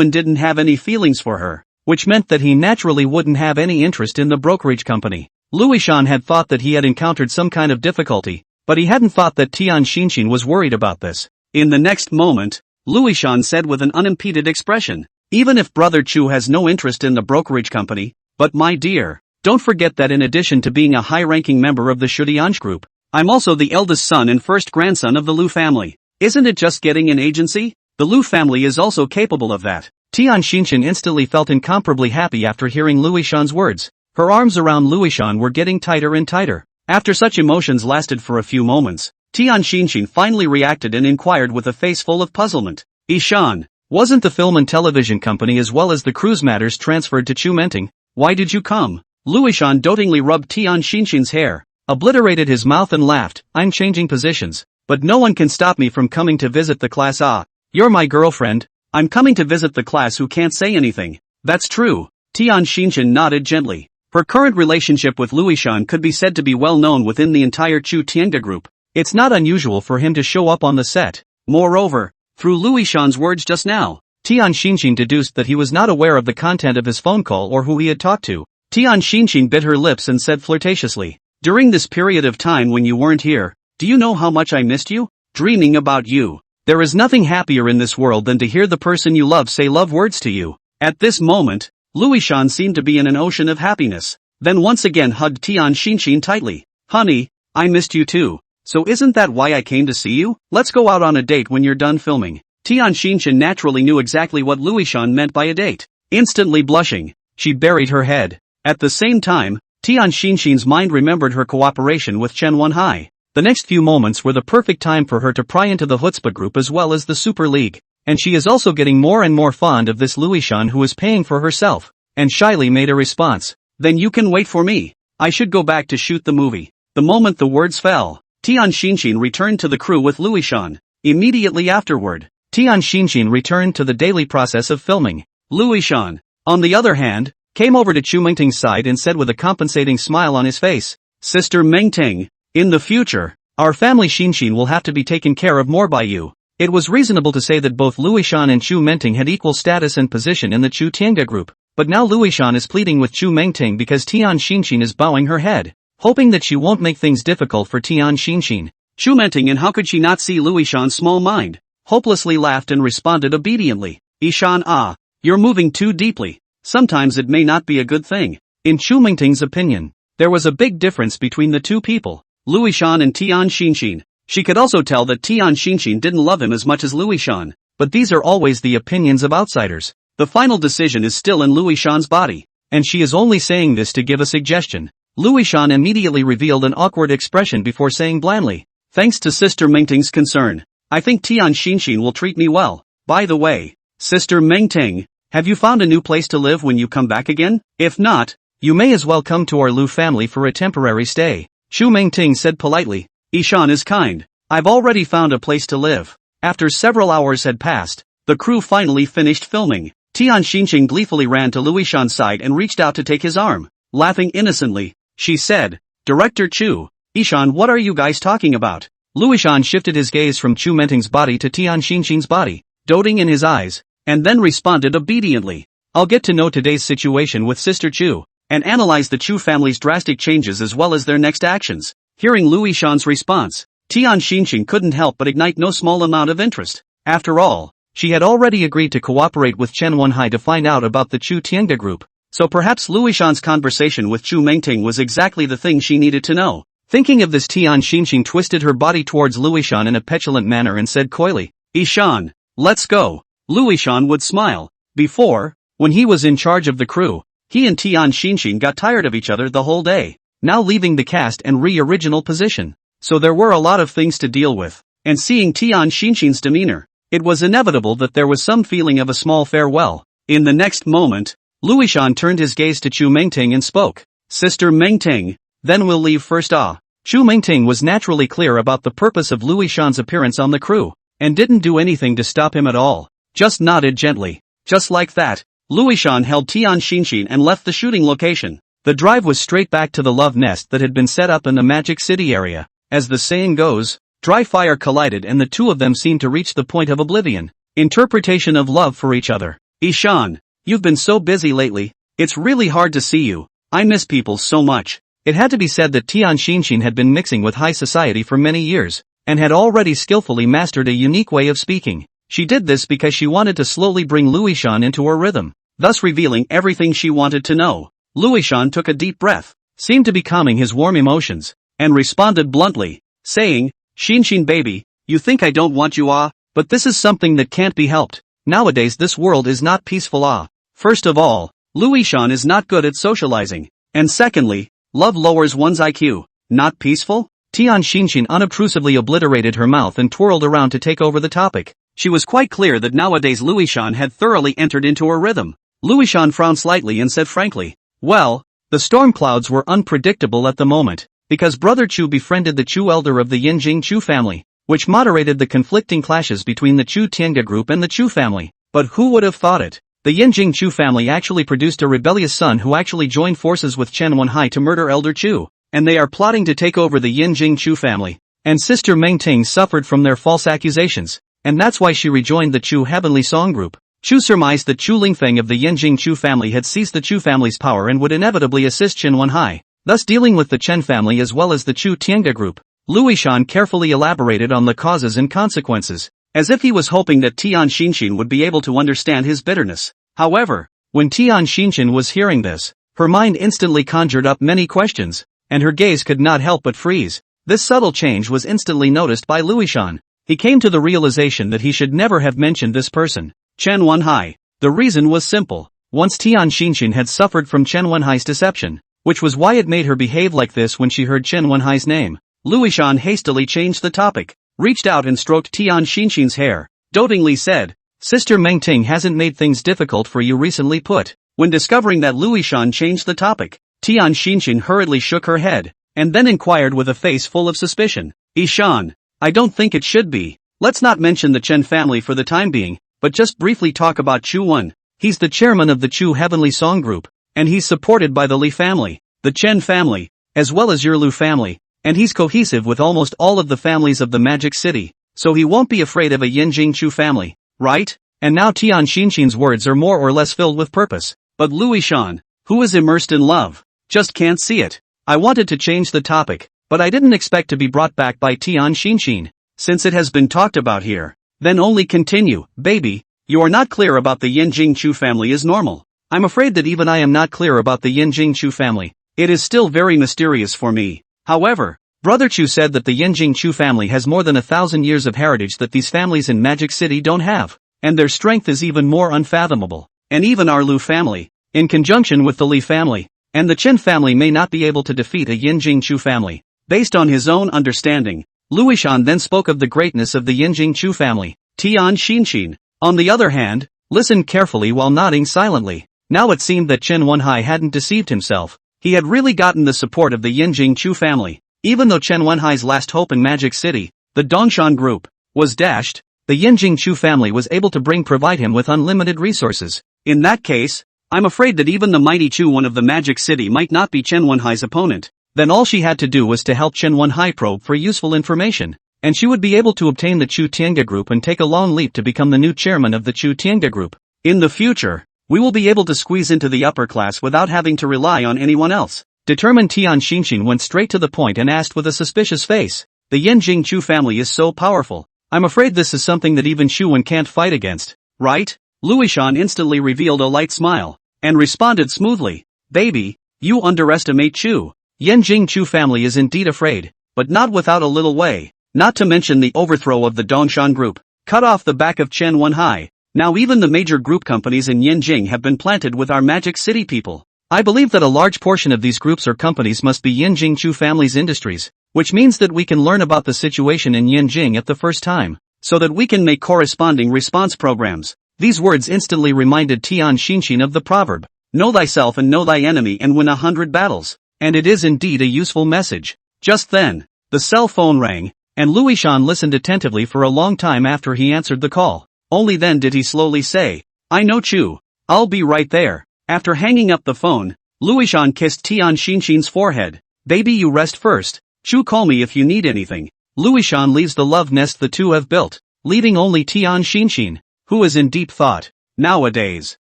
didn't have any feelings for her, which meant that he naturally wouldn't have any interest in the brokerage company. Louis Shan had thought that he had encountered some kind of difficulty, but he hadn't thought that Tian Xinxin was worried about this. In the next moment, Louis Shan said with an unimpeded expression, "Even if Brother Chu has no interest in the brokerage company, but my dear, don't forget that in addition to being a high-ranking member of the Shutianj group, I'm also the eldest son and first grandson of the Lu family. Isn't it just getting an agency? The Lu family is also capable of that." Tian Xinxin instantly felt incomparably happy after hearing Louis Shan's words. Her arms around Louishan were getting tighter and tighter. After such emotions lasted for a few moments, Tian Xinshin finally reacted and inquired with a face full of puzzlement. Ishan, wasn't the film and television company as well as the cruise matters transferred to Chu Menting? Why did you come? Louishan dotingly rubbed Tian Xinshin's hair, obliterated his mouth and laughed. I'm changing positions, but no one can stop me from coming to visit the class. Ah, you're my girlfriend. I'm coming to visit the class who can't say anything. That's true. Tian Xinshin nodded gently. Her current relationship with Louishan could be said to be well known within the entire Chu Tiange group. It's not unusual for him to show up on the set. Moreover, through Louishan's words just now, Tian Xinshin deduced that he was not aware of the content of his phone call or who he had talked to. Tian Xinshin bit her lips and said flirtatiously, during this period of time when you weren't here, do you know how much I missed you? Dreaming about you. There is nothing happier in this world than to hear the person you love say love words to you. At this moment, Louishan seemed to be in an ocean of happiness, then once again hugged Tian Xinshin tightly. Honey, I missed you too. So isn't that why I came to see you? Let's go out on a date when you're done filming. Tian Xinshin naturally knew exactly what Louishan meant by a date. Instantly blushing, she buried her head. At the same time, Tian Xinshin's mind remembered her cooperation with Chen Wenhai. The next few moments were the perfect time for her to pry into the Chutzpah group as well as the Super League. And she is also getting more and more fond of this Louishan who is paying for herself. And shyly made a response. Then you can wait for me. I should go back to shoot the movie. The moment the words fell, Tian Xinshin returned to the crew with Louishan. Immediately afterward, Tian Xinshin returned to the daily process of filming. Louishan, on the other hand, came over to Chu Mengting's side and said with a compensating smile on his face, Sister Mengting, in the future, our family Xinshin will have to be taken care of more by you. It was reasonable to say that both Louishan and Chu Mengting had equal status and position in the Chu Tiange group, but now Louishan is pleading with Chu Mengting because Tian Xinshin is bowing her head, hoping that she won't make things difficult for Tian Xinshin. Chu Mengting, and how could she not see Louishan's small mind, hopelessly laughed and responded obediently. Ishan, ah, you're moving too deeply. Sometimes it may not be a good thing. In Chu Mengting's opinion, there was a big difference between the two people, Louishan and Tian Xinshin. She could also tell that Tian Xinshin didn't love him as much as Louishan, but these are always the opinions of outsiders. The final decision is still in Louishan's body, and she is only saying this to give a suggestion. Louishan immediately revealed an awkward expression before saying blandly, thanks to Sister Mengting's concern, I think Tian Xinshin will treat me well. By the way, Sister Mengting, have you found a new place to live when you come back again? If not, you may as well come to our Lu family for a temporary stay. Chu Mengting said politely. Ishan is kind. I've already found a place to live. After several hours had passed, the crew finally finished filming. Tian Xinshin gleefully ran to Louishan's side and reached out to take his arm. Laughing innocently, she said, Director Chu, Ishan, what are you guys talking about? Louishan shifted his gaze from Chu Mengting's body to Tian Xinshin's body, doting in his eyes, and then responded obediently. I'll get to know today's situation with Sister Chu, and analyze the Chu family's drastic changes as well as their next actions. Hearing Louishan's response, Tian Xinshin couldn't help but ignite no small amount of interest. After all, she had already agreed to cooperate with Chen Wenhai to find out about the Chu Tiange group, so perhaps Louishan's conversation with Chu Mengting was exactly the thing she needed to know. Thinking of this, Tian Xinshin twisted her body towards Louishan in a petulant manner and said coyly, Ishan, let's go. Louishan would smile. Before, when he was in charge of the crew, he and Tian Xinshin got tired of each other the whole day, now leaving the cast and original position. So there were a lot of things to deal with, and seeing Tian Xinshin's demeanor, it was inevitable that there was some feeling of a small farewell. In the next moment, Louishan turned his gaze to Chu Mengting and spoke, Sister Mengting, then we'll leave first. Ah. Chu Mengting was naturally clear about the purpose of Louishan's appearance on the crew, and didn't do anything to stop him at all, just nodded gently. Just like that, Louishan held Tian Xinshin and left the shooting location. The drive was straight back to the love nest that had been set up in the Magic City area. As the saying goes, dry fire collided and the two of them seemed to reach the point of oblivion. Interpretation of love for each other. Ishan, you've been so busy lately, it's really hard to see you. I miss people so much. It had to be said that Tian Xinshin had been mixing with high society for many years, and had already skillfully mastered a unique way of speaking. She did this because she wanted to slowly bring Louishan into her rhythm, thus revealing everything she wanted to know. Louishan took a deep breath, seemed to be calming his warm emotions, and responded bluntly, saying, Xinshin baby, you think I don't want you but this is something that can't be helped. Nowadays this world is not peaceful First of all, Louishan is not good at socializing. And secondly, love lowers one's IQ. Not peaceful? Tian Xinshin unobtrusively obliterated her mouth and twirled around to take over the topic. She was quite clear that nowadays Luishan had thoroughly entered into her rhythm. Luishan frowned slightly and said frankly, well, the storm clouds were unpredictable at the moment, because Brother Chu befriended the Chu elder of the Yinjing Chu family, which moderated the conflicting clashes between the Chu Tiange group and the Chu family. But who would have thought it? The Yinjing Chu family actually produced a rebellious son who actually joined forces with Chen Wenhai to murder Elder Chu, and they are plotting to take over the Yinjing Chu family. And Sister Meng Ting suffered from their false accusations, and that's why she rejoined the Chu Heavenly Song group. Chu surmised that Chu Lingfeng of the Yinjing Chu family had seized the Chu family's power and would inevitably assist Chen Wenhai, thus dealing with the Chen family as well as the Chu Tiange group. Luishan carefully elaborated on the causes and consequences, as if he was hoping that Tian Xinshin would be able to understand his bitterness. However, when Tian Xinshin was hearing this, her mind instantly conjured up many questions, and her gaze could not help but freeze. This subtle change was instantly noticed by Luishan. He came to the realization that he should never have mentioned this person, Chen Wenhai. The reason was simple. Once Tian Xinshin had suffered from Chen Wenhai's deception, which was why it made her behave like this when she heard Chen Wenhai's name. Luishan hastily changed the topic, reached out and stroked Tian Xinshin's hair, dotingly said, Sister Meng Ting hasn't made things difficult for you recently put. When discovering that Luishan changed the topic, Tian Xinshin hurriedly shook her head, and then inquired with a face full of suspicion, Ishan, I don't think it should be. Let's not mention the Chen family for the time being, but just briefly talk about Chu Wen. He's the chairman of the Chu Heavenly Song group, and he's supported by the Li family, the Chen family, as well as your Lu family, and he's cohesive with almost all of the families of the Magic City, so he won't be afraid of a Yinjing Chu family, right? And now Tian Xinshin's words are more or less filled with purpose, but Luishan, who is immersed in love, just can't see it. I wanted to change the topic, but I didn't expect to be brought back by Tian Xinshin. Since it has been talked about here, then only continue. Baby, you are not clear about the Yinjing Chu family is normal. I'm afraid that even I am not clear about the Yinjing Chu family. It is still very mysterious for me. However, Brother Chu said that the Yinjing Chu family has more than 1,000 years of heritage that these families in Magic City don't have, and their strength is even more unfathomable. And even our Lu family, in conjunction with the Li family, and the Chen family may not be able to defeat a Yinjing Chu family. Based on his own understanding, Luishan then spoke of the greatness of the Yinjing Chu family. Tian Xinshin, on the other hand, listened carefully while nodding silently. Now it seemed that Chen Wenhai hadn't deceived himself. He had really gotten the support of the Yinjing Chu family. Even though Chen Wenhai's last hope in Magic City, the Dongshan group, was dashed, the Yinjing Chu family was able to provide him with unlimited resources. In that case, I'm afraid that even the mighty Chu Wen of the Magic City might not be Chen Wenhai's opponent. Then all she had to do was to help Chen Wenhai probe for useful information, and she would be able to obtain the Chu Tiange group and take a long leap to become the new chairman of the Chu Tiange group. In the future, we will be able to squeeze into the upper class without having to rely on anyone else. Determined Tian Xinshin went straight to the point and asked with a suspicious face, the Yinjing Chu family is so powerful. I'm afraid this is something that even Chu Wen can't fight against, right? Luishan instantly revealed a light smile, and responded smoothly, baby, you underestimate Chu. Yinjing Chu family is indeed afraid, but not without a little way. Not to mention the overthrow of the Dongshan group, cut off the back of Chen Wenhai. Now even the major group companies in Yinjing have been planted with our Magic City people. I believe that a large portion of these groups or companies must be Yinjing Chu family's industries, which means that we can learn about the situation in Yinjing at the first time, so that we can make corresponding response programs. These words instantly reminded Tian Xinshin of the proverb, know thyself and know thy enemy and win 100 battles, and it is indeed a useful message. Just then, the cell phone rang, and Luishan listened attentively for a long time after he answered the call. Only then did he slowly say, I know Chu, I'll be right there. After hanging up the phone, Luishan kissed Tian Xinshin's forehead. Baby, you rest first. Chu, call me if you need anything. Luishan leaves the love nest the two have built, leaving only Tian Xinshin, who is in deep thought. Nowadays,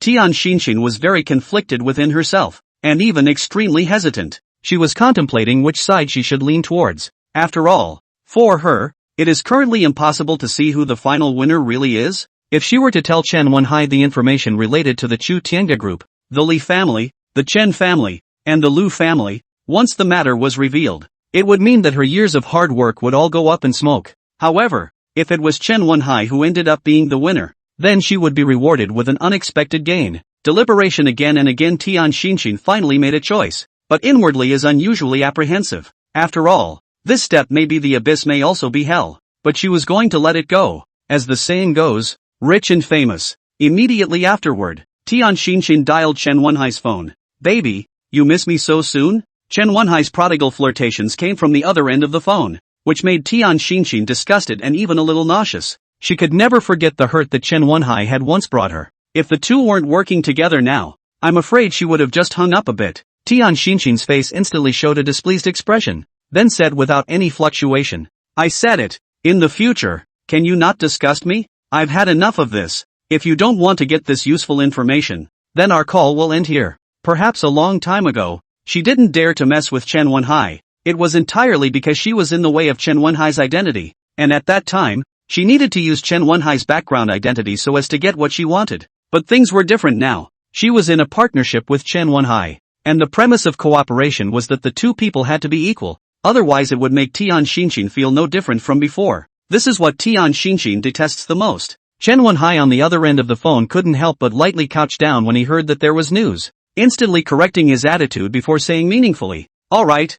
Tian Xinshin was very conflicted within herself, and even extremely hesitant. She was contemplating which side she should lean towards. After all, for her, it is currently impossible to see who the final winner really is. If she were to tell Chen Wenhai the information related to the Chu Tiange group, the Li family, the Chen family, and the Lu family, once the matter was revealed, it would mean that her years of hard work would all go up in smoke. However, if it was Chen Wenhai who ended up being the winner, then she would be rewarded with an unexpected gain. Deliberation again and again, Tian Xinshin finally made a choice. but inwardly is unusually apprehensive. After all, this step may be the abyss, may also be hell. But she was going to let it go. As the saying goes, rich and famous. Immediately afterward, Tian Xinshin dialed Chen Wenhai's phone. Baby, you miss me so soon? Chen Wenhai's prodigal flirtations came from the other end of the phone, which made Tian Xinshin disgusted and even a little nauseous. She could never forget the hurt that Chen Wenhai had once brought her. If the two weren't working together now, I'm afraid she would have just hung up a bit. Tian Xinshin's face instantly showed a displeased expression, then said without any fluctuation, I said it. In the future, can you not disgust me? I've had enough of this. If you don't want to get this useful information, then our call will end here. Perhaps a long time ago, she didn't dare to mess with Chen Wenhai. It was entirely because she was in the way of Chen Wenhai's identity, and at that time, she needed to use Chen Wenhai's background identity so as to get what she wanted. But things were different now. She was in a partnership with Chen Wenhai, and the premise of cooperation was that the two people had to be equal, otherwise it would make Tian Xinshin feel no different from before. This is what Tian Xinshin detests the most. Chen Wenhai on the other end of the phone couldn't help but lightly couch down when he heard that there was news, instantly correcting his attitude before saying meaningfully, Alright,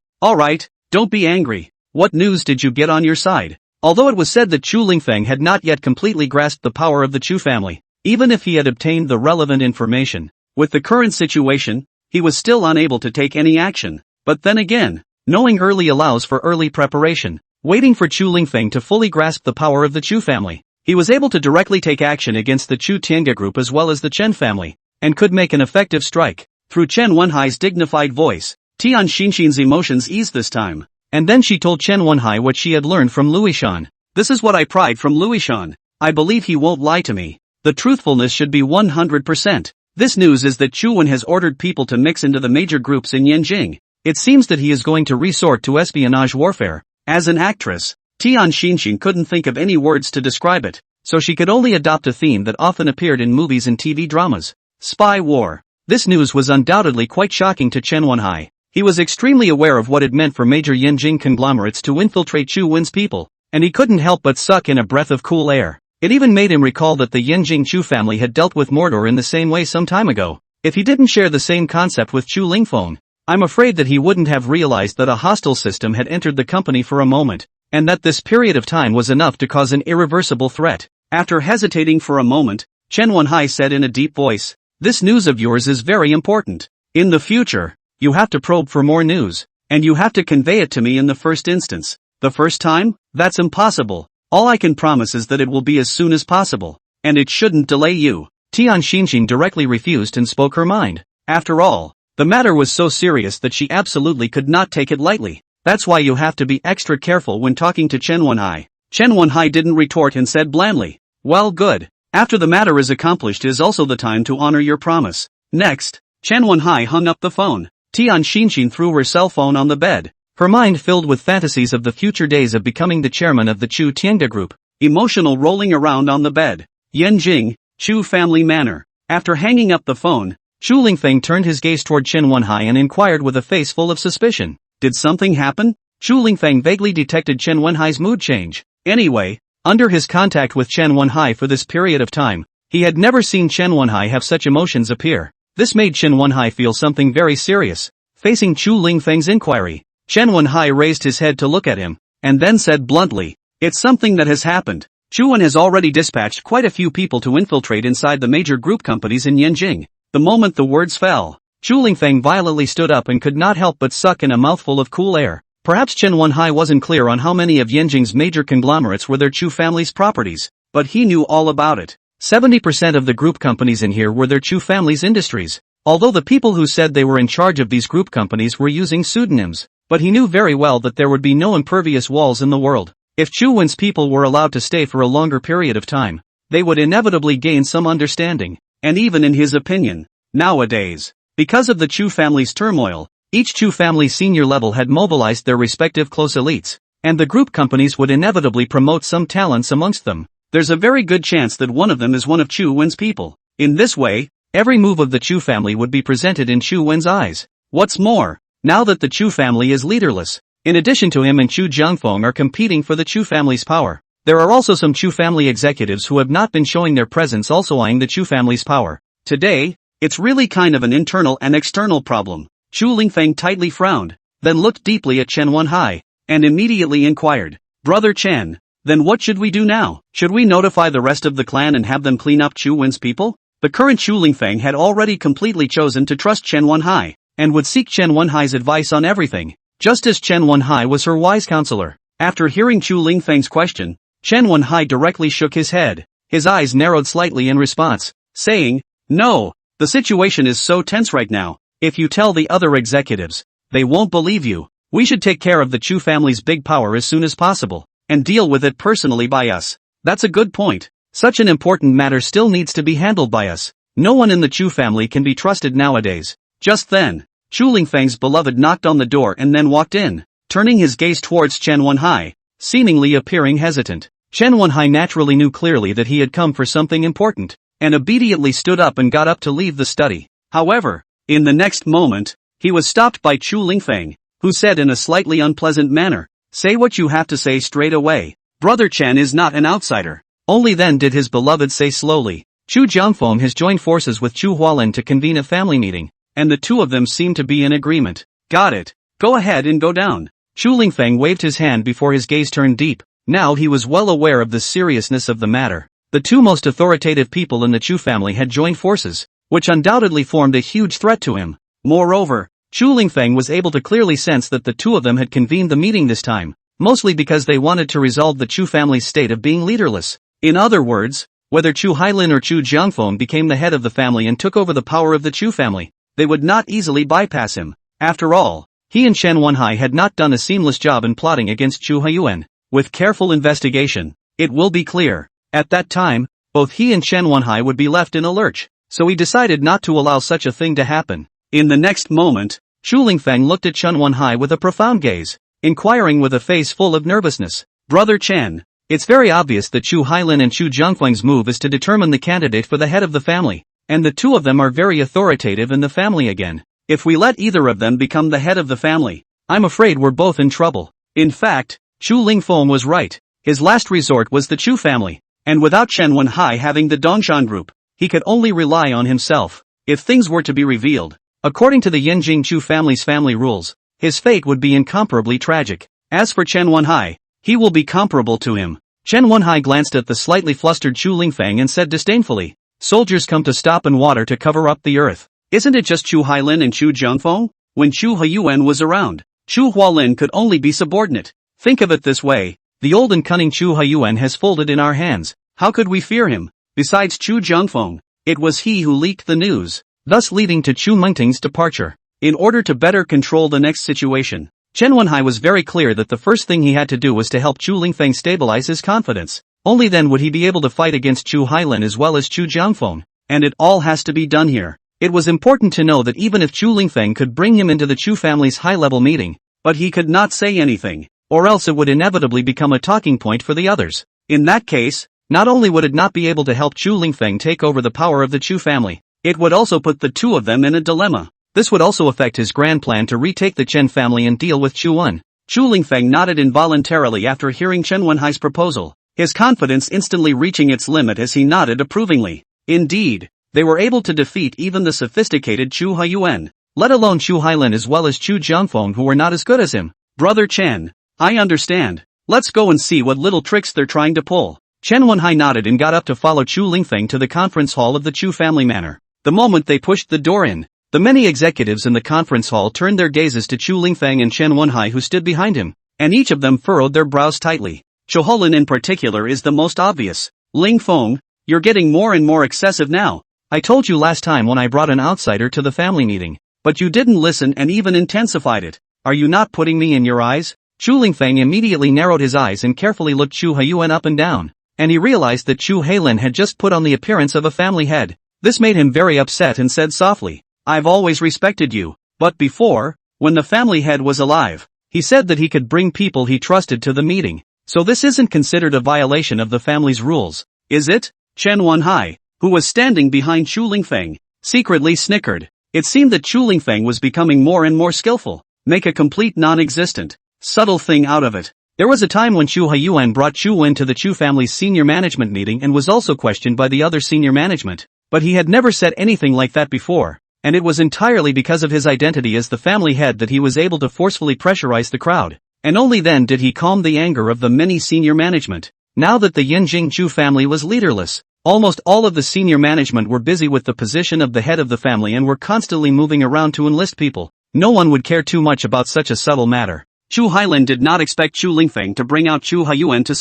don't be angry. What news did you get on your side? Although it was said that Chu Lingfeng had not yet completely grasped the power of the Chu family, even if he had obtained the relevant information, with the current situation, he was still unable to take any action. But then again, knowing early allows for early preparation. Waiting for Chu Lingfeng to fully grasp the power of the Chu family, he was able to directly take action against the Chu Tiange group as well as the Chen family, and could make an effective strike. Through Chen Wenhai's dignified voice, Tian Xinshin's emotions eased this time. And then she told Chen Wenhai what she had learned from Luishan. This is what I pried from Luishan. I believe he won't lie to me. The truthfulness should be 100%. This news is that Chu Wen has ordered people to mix into the major groups in Yanjing. It seems that he is going to resort to espionage warfare. As an actress, Tian Xinshin couldn't think of any words to describe it, so she could only adopt a theme that often appeared in movies and TV dramas. Spy war. This news was undoubtedly quite shocking to Chen Wenhai. He was extremely aware of what it meant for major Yanjing conglomerates to infiltrate Chu Wen's people, and he couldn't help but suck in a breath of cool air. It even made him recall that the Yanjing Chu family had dealt with Mordor in the same way some time ago. If he didn't share the same concept with Chu Lingfeng, I'm afraid that he wouldn't have realized that a hostile system had entered the company for a moment, and that this period of time was enough to cause an irreversible threat. After hesitating for a moment, Chen Wenhai said in a deep voice, This news of yours is very important. In the future, you have to probe for more news, and you have to convey it to me in the first instance. The first time? That's impossible. All I can promise is that it will be as soon as possible, and it shouldn't delay you. Tian Xinshin directly refused and spoke her mind. After all, the matter was so serious that she absolutely could not take it lightly. That's why you have to be extra careful when talking to Chen Wenhai. Chen Wenhai didn't retort and said blandly, Well, good. After the matter is accomplished is also the time to honor your promise. Next, Chen Wenhai hung up the phone. Tian Xinshin threw her cell phone on the bed, her mind filled with fantasies of the future days of becoming the chairman of the Chu Tiange group. Emotional rolling around on the bed. Yanjing, Chu family manor. After hanging up the phone, Chu Lingfeng turned his gaze toward Chen Wenhai and inquired with a face full of suspicion. Did something happen? Chu Lingfeng vaguely detected Chen Wenhai's mood change. Anyway, under his contact with Chen Wenhai for this period of time, he had never seen Chen Wenhai have such emotions appear. This made Chen Wenhai feel something very serious. Facing Chu Lingfeng's inquiry, Chen Wenhai raised his head to look at him, and then said bluntly, It's something that has happened. Chu Wen has already dispatched quite a few people to infiltrate inside the major group companies in Yanjing. The moment the words fell, Chu Lingfeng violently stood up and could not help but suck in a mouthful of cool air. Perhaps Chen Wenhai wasn't clear on how many of Yanjing's major conglomerates were their Chu family's properties, but he knew all about it. 70% of the group companies in here were their Chu family's industries, although the people who said they were in charge of these group companies were using pseudonyms, but he knew very well that there would be no impervious walls in the world. If Chu Wen's people were allowed to stay for a longer period of time, they would inevitably gain some understanding, and even in his opinion, nowadays, because of the Chu family's turmoil, each Chu family senior level had mobilized their respective close elites, and the group companies would inevitably promote some talents amongst them. There's a very good chance that one of them is one of Chu Wen's people. In this way, every move of the Chu family would be presented in Chu Wen's eyes. What's more, now that the Chu family is leaderless, in addition to him and Chu Jiangfeng are competing for the Chu family's power, there are also some Chu family executives who have not been showing their presence also eyeing the Chu family's power. Today, it's really kind of an internal and external problem. Chu Lingfeng tightly frowned, then looked deeply at Chen Wenhai, and immediately inquired, "Brother Chen, then what should we do now? Should we notify the rest of the clan and have them clean up Chu Wen's people?" The current Chu Lingfeng had already completely chosen to trust Chen Wenhai, and would seek Chen Wenhai's advice on everything, just as Chen Wenhai was her wise counselor. After hearing Chu Lingfeng's question, Chen Wenhai directly shook his head. His eyes narrowed slightly in response, saying, "No, the situation is so tense right now. If you tell the other executives, they won't believe you. We should take care of the Chu family's big power as soon as possible, and deal with it personally by us." "That's a good point. Such an important matter still needs to be handled by us. No one in the Chu family can be trusted nowadays." Just then, Chu Lingfeng's beloved knocked on the door and then walked in, turning his gaze towards Chen Wenhai, seemingly appearing hesitant. Chen Wenhai naturally knew clearly that he had come for something important, and immediately stood up and got up to leave the study. However, in the next moment, he was stopped by Chu Lingfeng, who said in a slightly unpleasant manner, "Say what you have to say straight away. Brother Chen is not an outsider." Only then did his beloved say slowly, "Chu Jiangfeng has joined forces with Chu Hualin to convene a family meeting, and the two of them seem to be in agreement." "Got it. Go ahead and go down." Chu Lingfeng waved his hand before his gaze turned deep. Now he was well aware of the seriousness of the matter. The two most authoritative people in the Chu family had joined forces, which undoubtedly formed a huge threat to him. Moreover, Chu Lingfeng was able to clearly sense that the two of them had convened the meeting this time, mostly because they wanted to resolve the Chu family's state of being leaderless. In other words, whether Chu Hailin or Chu Jiangfeng became the head of the family and took over the power of the Chu family, they would not easily bypass him. After all, he and Chen Wenhai had not done a seamless job in plotting against Chu Haiyuan. With careful investigation, it will be clear. At that time, both he and Chen Wenhai would be left in a lurch, so he decided not to allow such a thing to happen. In the next moment, Chu Lingfeng looked at Chen Wenhai with a profound gaze, inquiring with a face full of nervousness, "Brother Chen, it's very obvious that Chu Hailin and Chu Jiangfeng's move is to determine the candidate for the head of the family, and the two of them are very authoritative in the family again. If we let either of them become the head of the family, I'm afraid we're both in trouble." In fact, Chu Lingfeng was right. His last resort was the Chu family, and without Chen Wenhai having the Dongshan group, he could only rely on himself. If things were to be revealed, according to the Yanjing Chu family's family rules, his fate would be incomparably tragic. As for Chen Wenhai, he will be comparable to him. Chen Wenhai glanced at the slightly flustered Chu Lingfeng and said disdainfully, "Soldiers come to stop and water to cover up the earth. Isn't it just Chu Hailin and Chu Jiangfeng? When Chu Haiyuan was around, Chu Hualin could only be subordinate. Think of it this way, the old and cunning Chu Haiyuan has folded in our hands. How could we fear him? Besides Chu Jiangfeng, it was he who leaked the news, thus leading to Chu Mengting's departure. In order to better control the next situation, Chen Wenhai was very clear that the first thing he had to do was to help Chu Lingfeng stabilize his confidence. Only then would he be able to fight against Chu Hailin as well as Chu Jiangfeng, and it all has to be done here. It was important to know that even if Chu Lingfeng could bring him into the Chu family's high-level meeting, but he could not say anything, or else it would inevitably become a talking point for the others. In that case, not only would it not be able to help Chu Lingfeng take over the power of the Chu family, it would also put the two of them in a dilemma. This would also affect his grand plan to retake the Chen family and deal with Chu Wen. Chu Lingfeng nodded involuntarily after hearing Chen Wenhai's proposal, his confidence instantly reaching its limit as he nodded approvingly. Indeed, they were able to defeat even the sophisticated Chu Haiyuan, let alone Chu Hailin as well as Chu Jiangfeng, who were not as good as him. "Brother Chen, I understand. Let's go and see what little tricks they're trying to pull." Chen Wenhai nodded and got up to follow Chu Lingfeng to the conference hall of the Chu family manor. The moment they pushed the door in, the many executives in the conference hall turned their gazes to Chu Lingfeng and Chen Wenhai, who stood behind him, and each of them furrowed their brows tightly. Chu Hailin in particular is the most obvious. "Lingfeng, you're getting more and more excessive now. I told you last time when I brought an outsider to the family meeting, but you didn't listen and even intensified it. Are you not putting me in your eyes?" Chu Lingfeng immediately narrowed his eyes and carefully looked Chu Haiyuan up and down, and he realized that Chu Hailin had just put on the appearance of a family head. This made him very upset and said softly, "I've always respected you, but before, when the family head was alive, he said that he could bring people he trusted to the meeting, so this isn't considered a violation of the family's rules, is it?" Chen Wenhai, who was standing behind Chu Lingfeng, secretly snickered. It seemed that Chu Lingfeng was becoming more and more skillful, make a complete non-existent, subtle thing out of it. There was a time when Chu Haiyuan brought Chu Wen to the Chu family's senior management meeting and was also questioned by the other senior management, but he had never said anything like that before. and it was entirely because of his identity as the family head that he was able to forcefully pressurize the crowd. And only then did he calm the anger of the many senior management. Now that the Yinjing Chu family was leaderless, almost all of the senior management were busy with the position of the head of the family and were constantly moving around to enlist people. No one would care too much about such a subtle matter. Chu Hailin did not expect Chu Lingfeng to bring out Chu Haiyuan to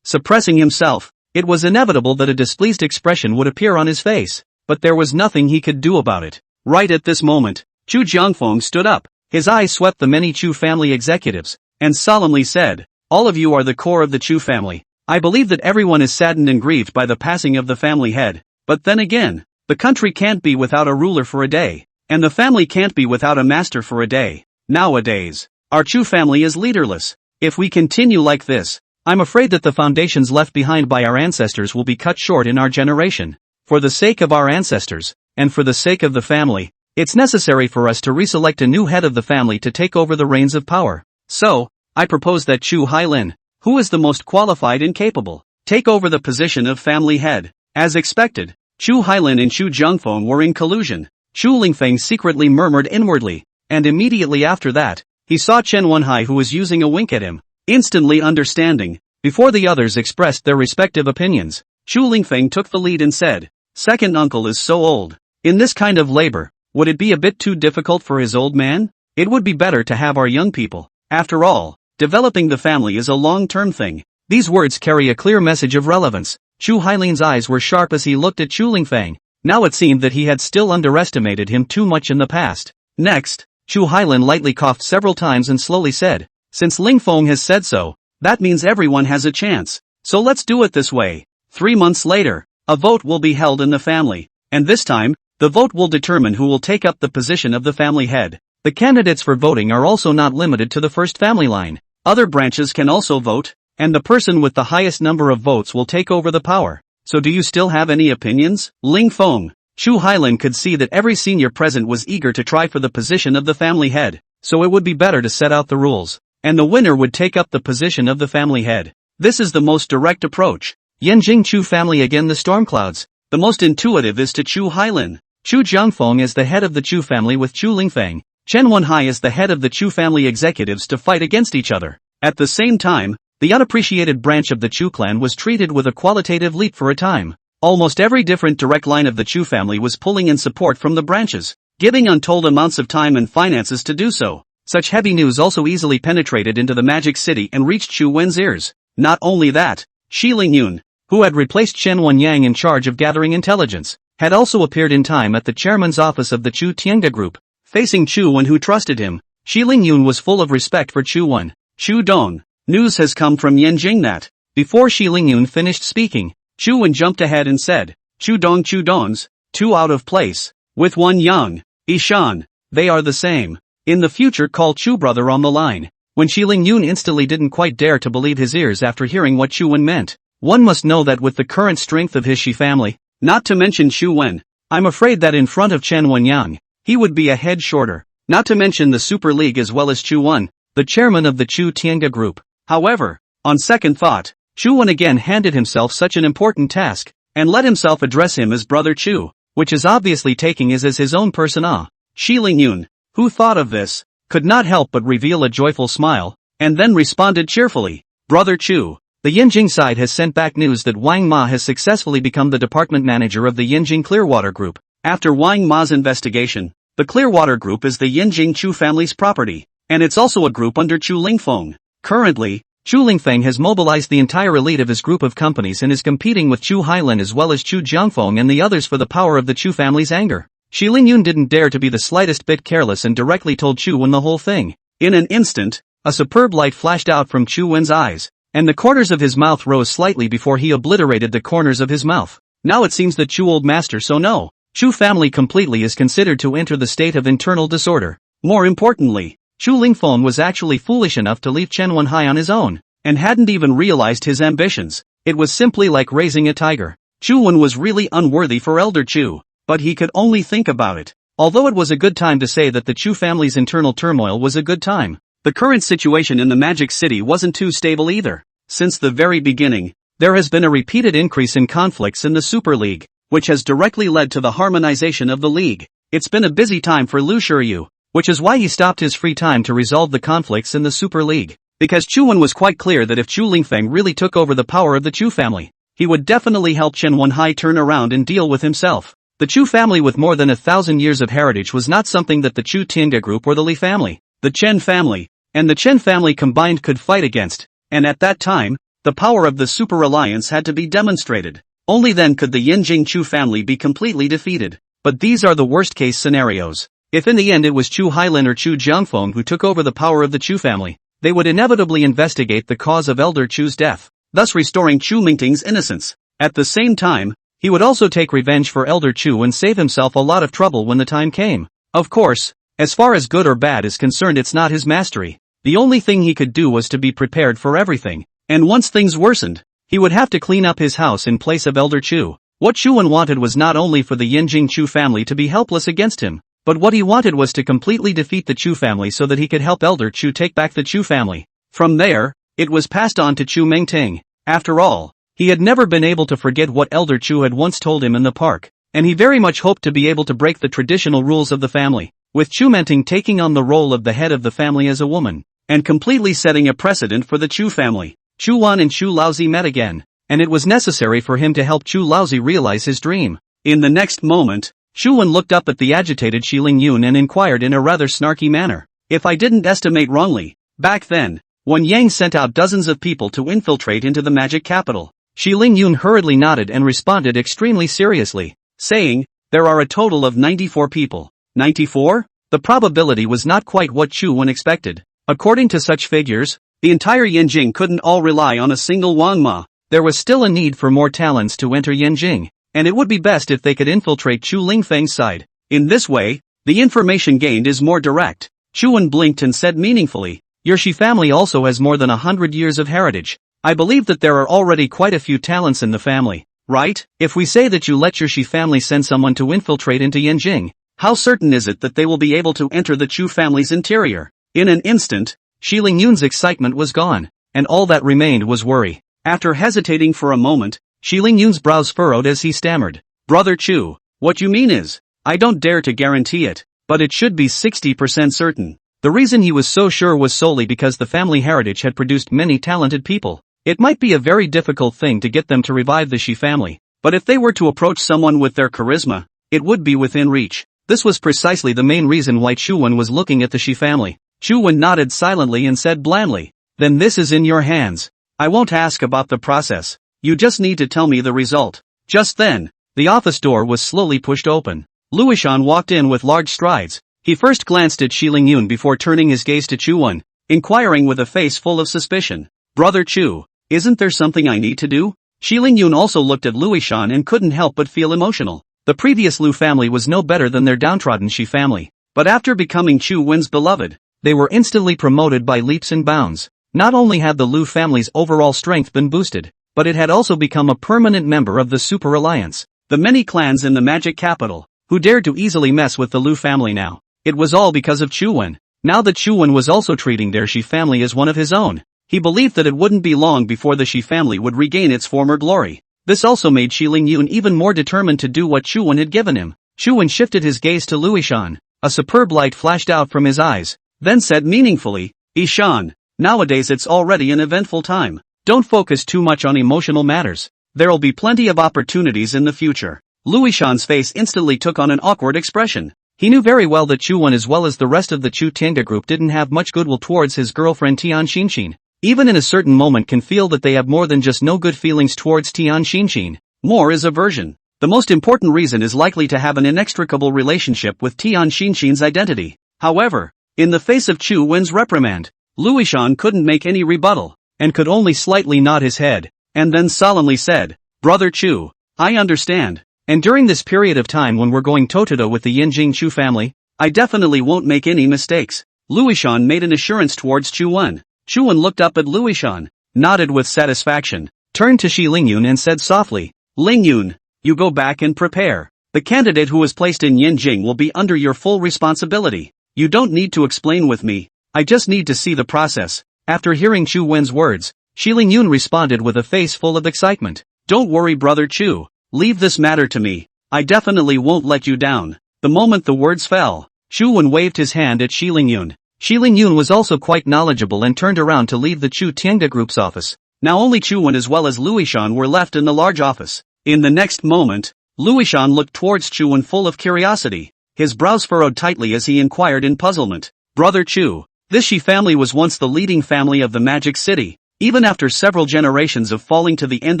suppressing himself. It was inevitable that a displeased expression would appear on his face, but there was nothing he could do about it. Right at this moment, Chu Jiangfeng stood up. His eyes swept the many Chu family executives, and solemnly said, "All of you are the core of the Chu family. I believe that everyone is saddened and grieved by the passing of the family head. But then again, the country can't be without a ruler for a day, and the family can't be without a master for a day. Nowadays, our Chu family is leaderless. If we continue like this, I'm afraid that the foundations left behind by our ancestors will be cut short in our generation. For the sake of our ancestors, and for the sake of the family, it's necessary for us to reselect a new head of the family to take over the reins of power. So, I propose that Chu Hailin, who is the most qualified and capable, take over the position of family head." As expected, Chu Hailin and Chu Jiangfeng were in collusion. Chu Lingfeng secretly murmured inwardly, and immediately after that, he saw Chen Wenhai who was using a wink at him. Instantly understanding, before the others expressed their respective opinions, Chu Lingfeng took the lead and said, "Second uncle is so old. In this kind of labor, would it be a bit too difficult for his old man? It would be better to have our young people. After all, developing the family is a long-term thing." These words carry a clear message of relevance. Chu Hailin's eyes were sharp as he looked at Chu Lingfeng. Now it seemed that he had still underestimated him too much in the past. Next, Chu Hailin lightly coughed several times and slowly said, "Since Lingfeng has said so, that means everyone has a chance. So let's do it this way. 3 months later, a vote will be held in the family, and this time, the vote will determine who will take up the position of the family head. The candidates for voting are also not limited to the first family line. Other branches can also vote, and the person with the highest number of votes will take over the power. So do you still have any opinions, Lingfeng?" Chu Hailin could see that every senior present was eager to try for the position of the family head, so it would be better to set out the rules, and the winner would take up the position of the family head. This is the most direct approach. Yanjing Chu family again the storm clouds. The most intuitive is to Chu Hailin. Chu Jiangfeng is the head of the Chu family with Chu Lingfeng. Chen Wenhai is the head of the Chu family executives to fight against each other. At the same time, the unappreciated branch of the Chu clan was treated with a qualitative leap for a time. Almost every different direct line of the Chu family was pulling in support from the branches, giving untold amounts of time and finances to do so. Such heavy news also easily penetrated into the Magic City and reached Chu Wen's ears. Not only that, Shi Lingyun, who had replaced Chen Wenyang in charge of gathering intelligence, had also appeared in time at the chairman's office of the Chu Tianga group. Facing Chu Wen who trusted him, Shi Lingyun was full of respect for Chu Wen. "Chu Dong, news has come from Yanjing that." Before Shi Lingyun finished speaking, Chu Wen jumped ahead and said, Chu Dongs, 2 out of place, with 1 young, Ishan, they are the same. In the future call Chu brother on the line." When Shi Lingyun instantly didn't quite dare to believe his ears after hearing what Chu Wen meant. One must know that with the current strength of his Shi family, not to mention Chu Wen, I'm afraid that in front of Chen Wenyang, he would be a head shorter, not to mention the Super League as well as Chu Wen, the chairman of the Chu Tianga group. However, on second thought, Chu Wen again handed himself such an important task, and let himself address him as Brother Chu, which is obviously taking as his own persona. Shi Lingyun, who thought of this, could not help but reveal a joyful smile, and then responded cheerfully, "Brother Chu, the Yinjing side has sent back news that Wang Ma has successfully become the department manager of the Yinjing Clearwater Group. After Wang Ma's investigation, the Clearwater Group is the Yinjing Chu family's property, and it's also a group under Chu Lingfeng. Currently, Chu Lingfeng has mobilized the entire elite of his group of companies and is competing with Chu Hailin as well as Chu Jiangfeng and the others for the power of the Chu family's anger." Shi Lingyun didn't dare to be the slightest bit careless and directly told Chu Wen the whole thing. In an instant, a superb light flashed out from Chu Wen's eyes, and the corners of his mouth rose slightly before he obliterated the corners of his mouth. Now it seems that Chu old master so no. Chu family completely is considered to enter the state of internal disorder. More importantly, Chu Lingfeng was actually foolish enough to leave Chen Wenhai on his own, and hadn't even realized his ambitions. It was simply like raising a tiger. Chu Wen was really unworthy for Elder Chu. But he could only think about it. Although it was a good time to say that the Chu family's internal turmoil was a good time, the current situation in the Magic City wasn't too stable either. Since the very beginning, there has been a repeated increase in conflicts in the Super League, which has directly led to the harmonization of the league. It's been a busy time for Lu Shiryu, which is why he stopped his free time to resolve the conflicts in the Super League. Because Chu Wen was quite clear that if Chu Lingfeng really took over the power of the Chu family, he would definitely help Chen Wenhai turn around and deal with himself. The Chu family with more than 1,000 years of heritage was not something that the Chu Tinga group or the Li family, the Chen family, and the Chen family combined could fight against, and at that time, the power of the Super Alliance had to be demonstrated. Only then could the Yinjing Chu family be completely defeated. But these are the worst-case scenarios. If in the end it was Chu Hailin or Chu Jiangfeng who took over the power of the Chu family, they would inevitably investigate the cause of Elder Chu's death, thus restoring Chu Mingting's innocence. At the same time, he would also take revenge for Elder Chu and save himself a lot of trouble when the time came. Of course, as far as good or bad is concerned, it's not his mastery. The only thing he could do was to be prepared for everything, and once things worsened, he would have to clean up his house in place of Elder Chu. What Chu Wen wanted was not only for the Yinjing Chu family to be helpless against him, but what he wanted was to completely defeat the Chu family so that he could help Elder Chu take back the Chu family. From there, it was passed on to Chu Mingting. After all, he had never been able to forget what Elder Chu had once told him in the park, and he very much hoped to be able to break the traditional rules of the family, with Chu Mingting taking on the role of the head of the family as a woman, and completely setting a precedent for the Chu family. Chu Wan and Chu Laozi met again, and it was necessary for him to help Chu Laozi realize his dream. In the next moment, Chu Wen looked up at the agitated Shi Lingyun and inquired in a rather snarky manner, "If I didn't estimate wrongly, back then, when Yang sent out dozens of people to infiltrate into the magic capital?" Shi Lingyun hurriedly nodded and responded extremely seriously, saying, "There are a total of 94 people." 94? The probability was not quite what Chu Wen expected. According to such figures, the entire Yinjing couldn't all rely on a single Wang Ma. There was still a need for more talents to enter Yinjing, and it would be best if they could infiltrate Chu Lingfeng's side. In this way, the information gained is more direct. Chu Wen blinked and said meaningfully, "Your Shi family also has more than 100 years of heritage. I believe that there are already quite a few talents in the family, right? If we say that you let your Shi family send someone to infiltrate into Yinjing, how certain is it that they will be able to enter the Chu family's interior?" In an instant, Shi Lingyun's excitement was gone, and all that remained was worry. After hesitating for a moment, Shi Lingyun's brows furrowed as he stammered, "Brother Chu, what you mean is, I don't dare to guarantee it, but it should be 60% certain." The reason he was so sure was solely because the family heritage had produced many talented people. It might be a very difficult thing to get them to revive the Shi family, but if they were to approach someone with their charisma, it would be within reach. This was precisely the main reason why Chu Wen was looking at the Shi family. Chu Wen nodded silently and said blandly, "Then this is in your hands. I won't ask about the process. You just need to tell me the result." Just then, the office door was slowly pushed open. Luishan walked in with large strides. He first glanced at Shi Lingyun before turning his gaze to Chu Wen, inquiring with a face full of suspicion, "Brother Chu, isn't there something I need to do?" Shi Lingyun also looked at Luishan and couldn't help but feel emotional. The previous Lu family was no better than their downtrodden Shi family, but after becoming Chu Wen's beloved, they were instantly promoted by leaps and bounds. Not only had the Lu family's overall strength been boosted, but it had also become a permanent member of the Super Alliance. The many clans in the magic capital, who dared to easily mess with the Lu family now. It was all because of Chu Wen. Now that Chu Wen was also treating their Shi family as one of his own, he believed that it wouldn't be long before the Shi family would regain its former glory. This also made Shi Lingyun even more determined to do what Chu Wen had given him. Chu Wen shifted his gaze to Luishan. A superb light flashed out from his eyes, then said meaningfully, "Ishan, nowadays it's already an eventful time. Don't focus too much on emotional matters. There'll be plenty of opportunities in the future." Luishan's face instantly took on an awkward expression. He knew very well that Chu Wen as well as the rest of the Chu Tenga group didn't have much goodwill towards his girlfriend Tian Xinshin. Even in a certain moment can feel that they have more than just no good feelings towards Tian Xinshin. More is aversion. The most important reason is likely to have an inextricable relationship with Tian Xinshin's identity. However, in the face of Chu Wen's reprimand, Luishan couldn't make any rebuttal, and could only slightly nod his head, and then solemnly said, "Brother Chu, I understand. And during this period of time when we're going toe-to-toe with the Yinjing Chu family, I definitely won't make any mistakes." Luishan made an assurance towards Chu Wen. Chu Wen looked up at Luishan, nodded with satisfaction, turned to Shi Lingyun and said softly, "Lingyun, you go back and prepare. The candidate who is placed in Yinjing will be under your full responsibility. You don't need to explain with me. I just need to see the process." After hearing Chu Wen's words, Shi Lingyun responded with a face full of excitement. "Don't worry, Brother Chu. Leave this matter to me. I definitely won't let you down." The moment the words fell, Chu Wen waved his hand at Shi Lingyun. Shi Lingyun was also quite knowledgeable and turned around to leave the Chu Tiangda group's office. Now only Chu Wen as well as Luishan were left in the large office. In the next moment, Luishan looked towards Chu Wen full of curiosity. His brows furrowed tightly as he inquired in puzzlement. Brother Chu, this Shi family was once the leading family of the Magic City. Even after several generations of falling to the end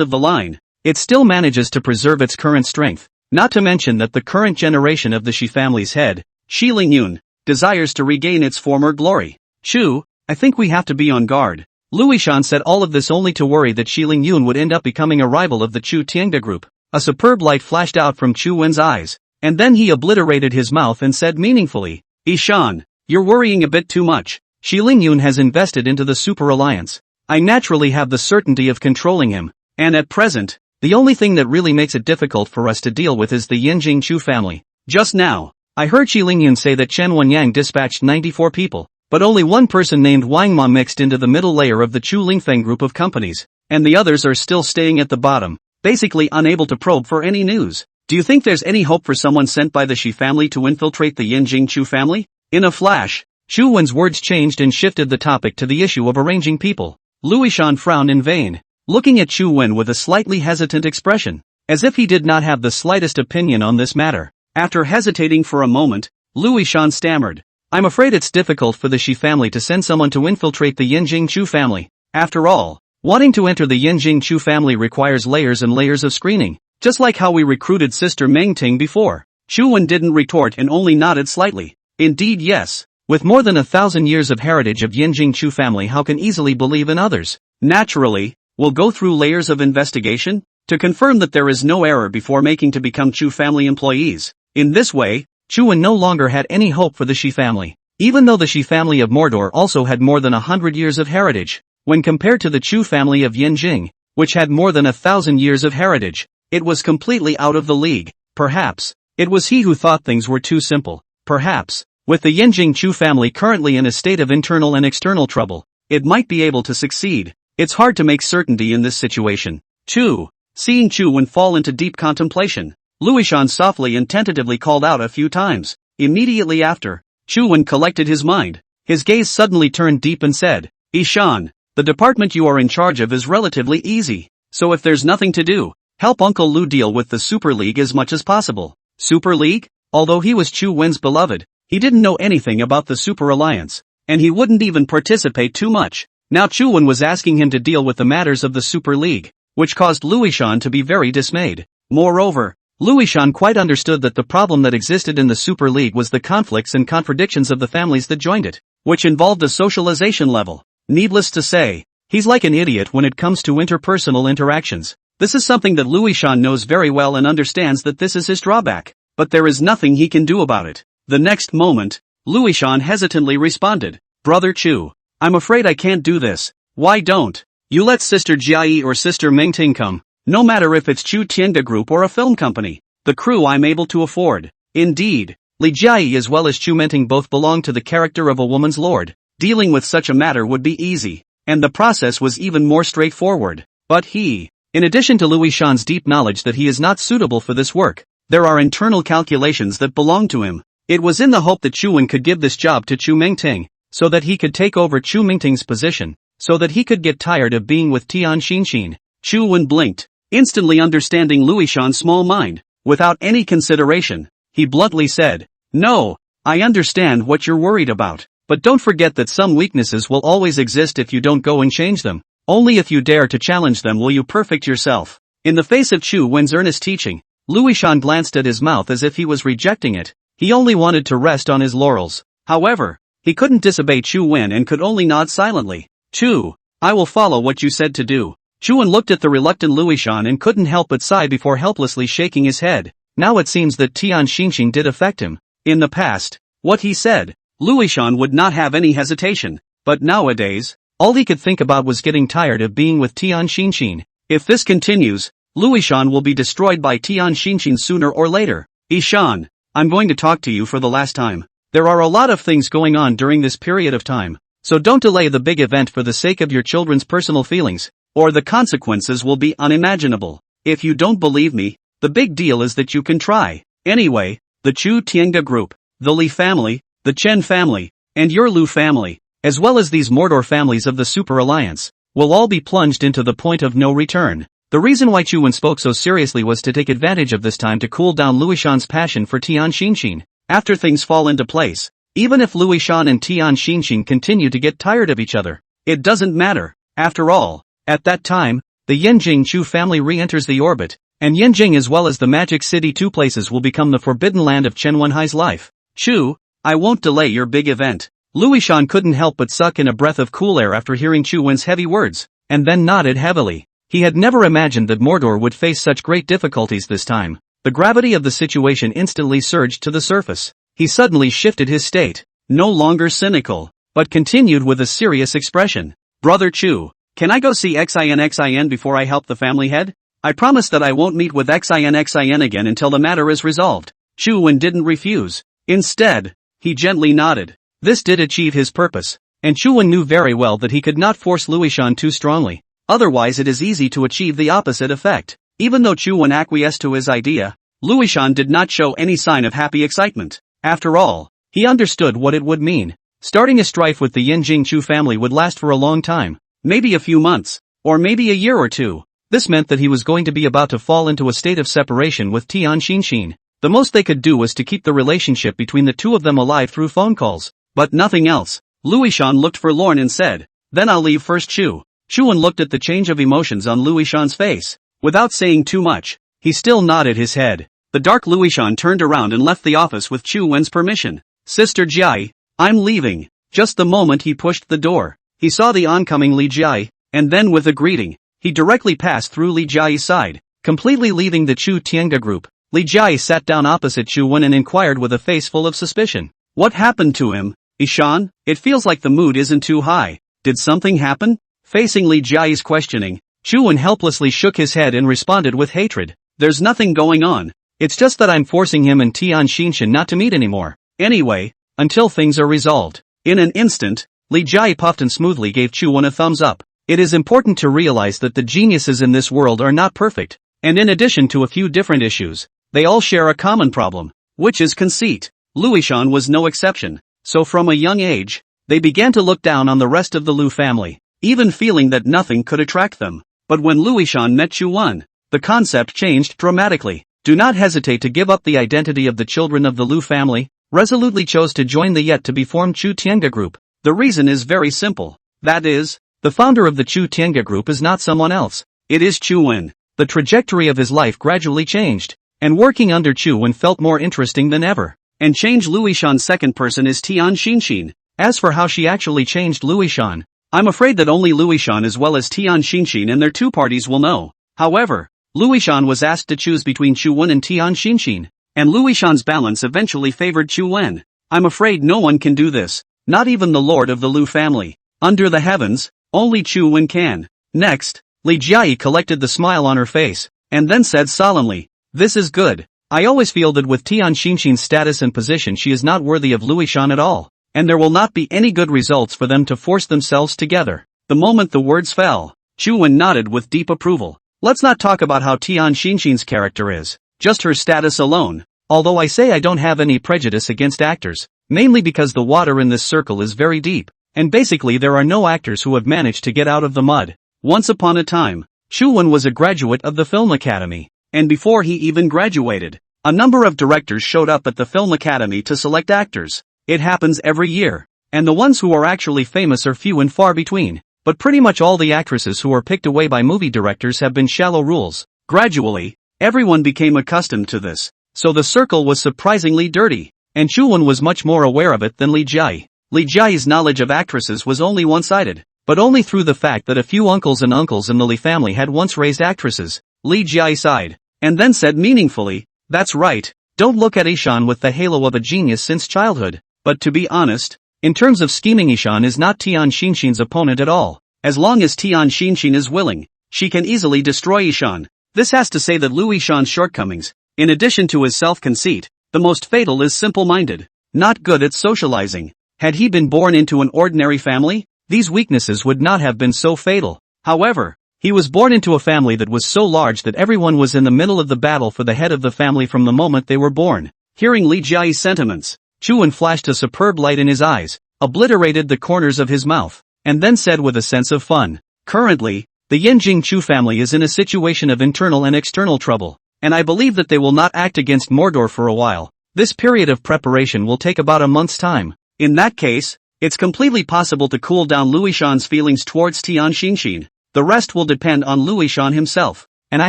of the line, it still manages to preserve its current strength. Not to mention that the current generation of the Shi family's head, Shi Lingyun, desires to regain its former glory. Chu, I think we have to be on guard. Luishan said all of this only to worry that Shi Lingyun would end up becoming a rival of the Chu Tiangda group. A superb light flashed out from Chu Wen's eyes, and then he obliterated his mouth and said meaningfully, Ishan, you're worrying a bit too much. Shi Lingyun has invested into the Super Alliance. I naturally have the certainty of controlling him, and at present, the only thing that really makes it difficult for us to deal with is the Yinjing Chu family. Just now, I heard Shi Lingyun say that Chen Wenyang dispatched 94 people, but only one person named Wang Ma mixed into the middle layer of the Chu Lingfeng group of companies, and the others are still staying at the bottom, basically unable to probe for any news. Do you think there's any hope for someone sent by the Shi family to infiltrate the Yinjing Chu family? In a flash, Chu Wen's words changed and shifted the topic to the issue of arranging people. Luishan frowned in vain, looking at Chu Wen with a slightly hesitant expression, as if he did not have the slightest opinion on this matter. After hesitating for a moment, Luishan stammered, I'm afraid it's difficult for the Shi family to send someone to infiltrate the Yinjing Chu family. After all, wanting to enter the Yinjing Chu family requires layers and layers of screening, just like how we recruited Sister Meng Ting before. Chu Wen didn't retort and only nodded slightly. Indeed yes, with more than 1,000 years of heritage of Yinjing Chu family, how can easily believe in others? Naturally, we'll go through layers of investigation to confirm that there is no error before making to become Chu family employees. In this way, Chu Wen no longer had any hope for the Shi family, even though the Shi family of Mordor also had more than 100 years of heritage. When compared to the Chu family of Yinjing, which had more than 1,000 years of heritage, it was completely out of the league. Perhaps, it was he who thought things were too simple. Perhaps, with the Yinjing Chu family currently in a state of internal and external trouble, it might be able to succeed. It's hard to make certainty in this situation. 2. Seeing Chu Wen fall into deep contemplation, Luishan softly and tentatively called out a few times. Immediately after, Chu Wen collected his mind. His gaze suddenly turned deep and said, Ishan, the department you are in charge of is relatively easy, so if there's nothing to do, help Uncle Lu deal with the Super League as much as possible. Super League? Although he was Chu Wen's beloved, he didn't know anything about the Super Alliance, and he wouldn't even participate too much. Now Chu Wen was asking him to deal with the matters of the Super League, which caused Luishan to be very dismayed. Moreover, Luishan quite understood that the problem that existed in the Super League was the conflicts and contradictions of the families that joined it, which involved a socialization level. Needless to say, he's like an idiot when it comes to interpersonal interactions. This is something that Luishan knows very well and understands that this is his drawback, but there is nothing he can do about it. The next moment, Luishan hesitantly responded, Brother Chu, I'm afraid I can't do this. Why don't you let Sister Jiayi or Sister Mengting come? No matter if it's Chu Tiangda Group or a film company, the crew I'm able to afford. Indeed, Li Jiayi as well as Chu Mengting both belong to the character of a woman's lord. Dealing with such a matter would be easy, and the process was even more straightforward. But he, in addition to Luishan's deep knowledge that he is not suitable for this work, there are internal calculations that belong to him. It was in the hope that Chu Wen could give this job to Chu Mengting, so that he could take over Chu Mengting's position, so that he could get tired of being with Tian Xinshin. Chu Wen blinked, instantly understanding Luishan's small mind. Without any consideration, he bluntly said, No, I understand what you're worried about, but don't forget that some weaknesses will always exist if you don't go and change them. Only if you dare to challenge them will you perfect yourself. In the face of Chu Wen's earnest teaching, Luishan glanced at his mouth as if he was rejecting it. He only wanted to rest on his laurels. However, he couldn't disobey Chu Wen and could only nod silently. Chu, I will follow what you said to do. Chu Wen looked at the reluctant Luishan and couldn't help but sigh before helplessly shaking his head. Now it seems that Tian Xinshin did affect him. In the past, what he said, Luishan would not have any hesitation, but nowadays, all he could think about was getting tired of being with Tian Xinshin. If this continues, Luishan will be destroyed by Tian Xinshin sooner or later. Ishan, I'm going to talk to you for the last time. There are a lot of things going on during this period of time, so don't delay the big event for the sake of your children's personal feelings, or the consequences will be unimaginable. If you don't believe me, the big deal is that you can try. Anyway, the Chu Tiange group, the Li family, the Chen family, and your Lu family, as well as these Mordor families of the Super Alliance, will all be plunged into the point of no return. The reason why Chu Wen spoke so seriously was to take advantage of this time to cool down Luishan's passion for Tian Xinxin. After things fall into place, even if Luishan and Tian Xinxin continue to get tired of each other, it doesn't matter. After all, at that time, the Yanjing Chu family re-enters the orbit, and Yanjing as well as the Magic City, two places will become the forbidden land of Chen Wenhai's life. Chu, I won't delay your big event. Luishan couldn't help but suck in a breath of cool air after hearing Chu Wen's heavy words, and then nodded heavily. He had never imagined that Mordor would face such great difficulties this time. The gravity of the situation instantly surged to the surface. He suddenly shifted his state, no longer cynical, but continued with a serious expression. Brother Chu, can I go see Xin before I help the family head? I promise that I won't meet with Xin again until the matter is resolved. Chu Wen didn't refuse. Instead, he gently nodded. This did achieve his purpose, and Chu Wen knew very well that he could not force Luishan too strongly. Otherwise it is easy to achieve the opposite effect. Even though Chu Wen acquiesced to his idea, Luishan did not show any sign of happy excitement. After all, he understood what it would mean. Starting a strife with the Yanjing Chu family would last for a long time, maybe a few months, or maybe a year or two. This meant that he was going to be about to fall into a state of separation with Tian Xinxin. The most they could do was to keep the relationship between the two of them alive through phone calls, but nothing else. Luishan looked forlorn and said, "Then I'll leave first, Chu." Chu Wen looked at the change of emotions on Luishan's face. Without saying too much, he still nodded his head. The dark Luishan turned around and left the office with Chu Wen's permission. "Sister Jiai, I'm leaving." Just the moment he pushed the door, he saw the oncoming Li Jiai, and then with a greeting, he directly passed through Li Jiai's side, completely leaving the Chu Tiange group. Li Jiai sat down opposite Chu Wen and inquired with a face full of suspicion. "What happened to him, Ishan? It feels like the mood isn't too high. Did something happen?" Facing Li Jiai's questioning, Chu Wen helplessly shook his head and responded with hatred. "There's nothing going on. It's just that I'm forcing him and Tian Xinxin not to meet anymore. Anyway, until things are resolved." In an instant, Li Jiai puffed and smoothly gave Chu Wen a thumbs up. It is important to realize that the geniuses in this world are not perfect, and in addition to a few different issues, they all share a common problem, which is conceit. Luishan was no exception. So from a young age, they began to look down on the rest of the Lu family, even feeling that nothing could attract them. But when Luishan met Chu Wen, the concept changed dramatically. Do not hesitate to give up the identity of the children of the Lu family. Resolutely chose to join the yet-to-be-formed Chu Tiange group. The reason is very simple. That is, the founder of the Chu Tiange group is not someone else. It is Chu Wen. The trajectory of his life gradually changed, and working under Chu Wen felt more interesting than ever. And change Luishan's second person is Tian Xinxin. As for how she actually changed Luishan, I'm afraid that only Luishan as well as Tian Xinxin and their two parties will know. However, Luishan was asked to choose between Chu Wen and Tian Xinxin, and Luishan's balance eventually favored Chu Wen. I'm afraid no one can do this, not even the lord of the Lu family. Under the heavens, only Chu Wen can. Next, Li Jiai collected the smile on her face, and then said solemnly, "This is good. I always feel that with Tian Xinxin's status and position she is not worthy of Luishan at all, and there will not be any good results for them to force themselves together." The moment the words fell, Chu Wen nodded with deep approval. Let's not talk about how Tian Xinxin's character is, just her status alone. Although I say I don't have any prejudice against actors, mainly because the water in this circle is very deep, and basically there are no actors who have managed to get out of the mud. Once upon a time, Chu Wen was a graduate of the Film Academy, and before he even graduated, a number of directors showed up at the Film Academy to select actors. It happens every year, and the ones who are actually famous are few and far between. But pretty much all the actresses who are picked away by movie directors have been shallow rules. Gradually, everyone became accustomed to this, so the circle was surprisingly dirty, and Chu Wen was much more aware of it than Li Jiai. Li Jiai's knowledge of actresses was only one-sided, but only through the fact that a few uncles in the Li family had once raised actresses. Li Jiai sighed, and then said meaningfully, "That's right, don't look at Ishan with the halo of a genius since childhood." But to be honest, in terms of scheming, Ishan is not Tian Xinxin's opponent at all. As long as Tian Xinxin is willing, she can easily destroy Ishan. This has to say that Luishan's shortcomings, in addition to his self-conceit, the most fatal is simple-minded, not good at socializing. Had he been born into an ordinary family, these weaknesses would not have been so fatal. However, he was born into a family that was so large that everyone was in the middle of the battle for the head of the family from the moment they were born. Hearing Li Jiayi's sentiments, Chu Wen flashed a superb light in his eyes, obliterated the corners of his mouth, and then said with a sense of fun, "Currently, the Yanjing Chu family is in a situation of internal and external trouble, and I believe that they will not act against Mordor for a while. This period of preparation will take about a month's time. In that case, it's completely possible to cool down Luishan's feelings towards Tian Xinxin. The rest will depend on Luishan himself, and I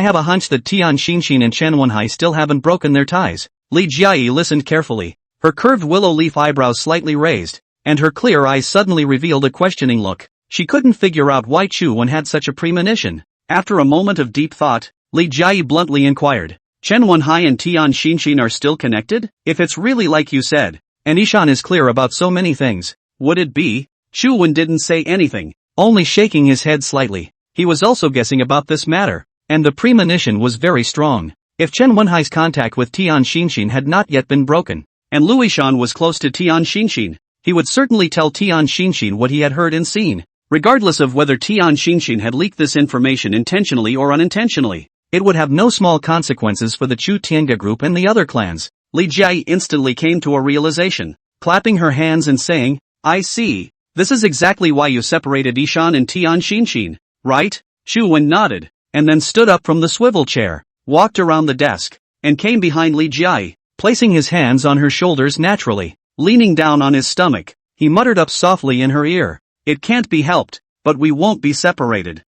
have a hunch that Tian Xinxin and Chen Wenhai still haven't broken their ties." Li Jiayi listened carefully, her curved willow leaf eyebrows slightly raised, and her clear eyes suddenly revealed a questioning look. She couldn't figure out why Chu Wen had such a premonition. After a moment of deep thought, Li Jiayi bluntly inquired, "Chen Wenhai and Tian Xinxin are still connected? If it's really like you said, and Ishan is clear about so many things, would it be?" Chu Wen didn't say anything, only shaking his head slightly. He was also guessing about this matter, and the premonition was very strong. If Chen Wenhai's contact with Tian Xinxin had not yet been broken, and Luishan was close to Tian Xinxin, he would certainly tell Tian Xinxin what he had heard and seen. Regardless of whether Tian Xinxin had leaked this information intentionally or unintentionally, it would have no small consequences for the Chu Tiange group and the other clans. Li Jiayi instantly came to a realization, clapping her hands and saying, "I see. This is exactly why you separated Ishan and Tian Xinxin, right?" Chu Wen nodded, and then stood up from the swivel chair, walked around the desk, and came behind Li Jiayi, placing his hands on her shoulders naturally. Leaning down on his stomach, he muttered up softly in her ear, "It can't be helped, but we won't be separated.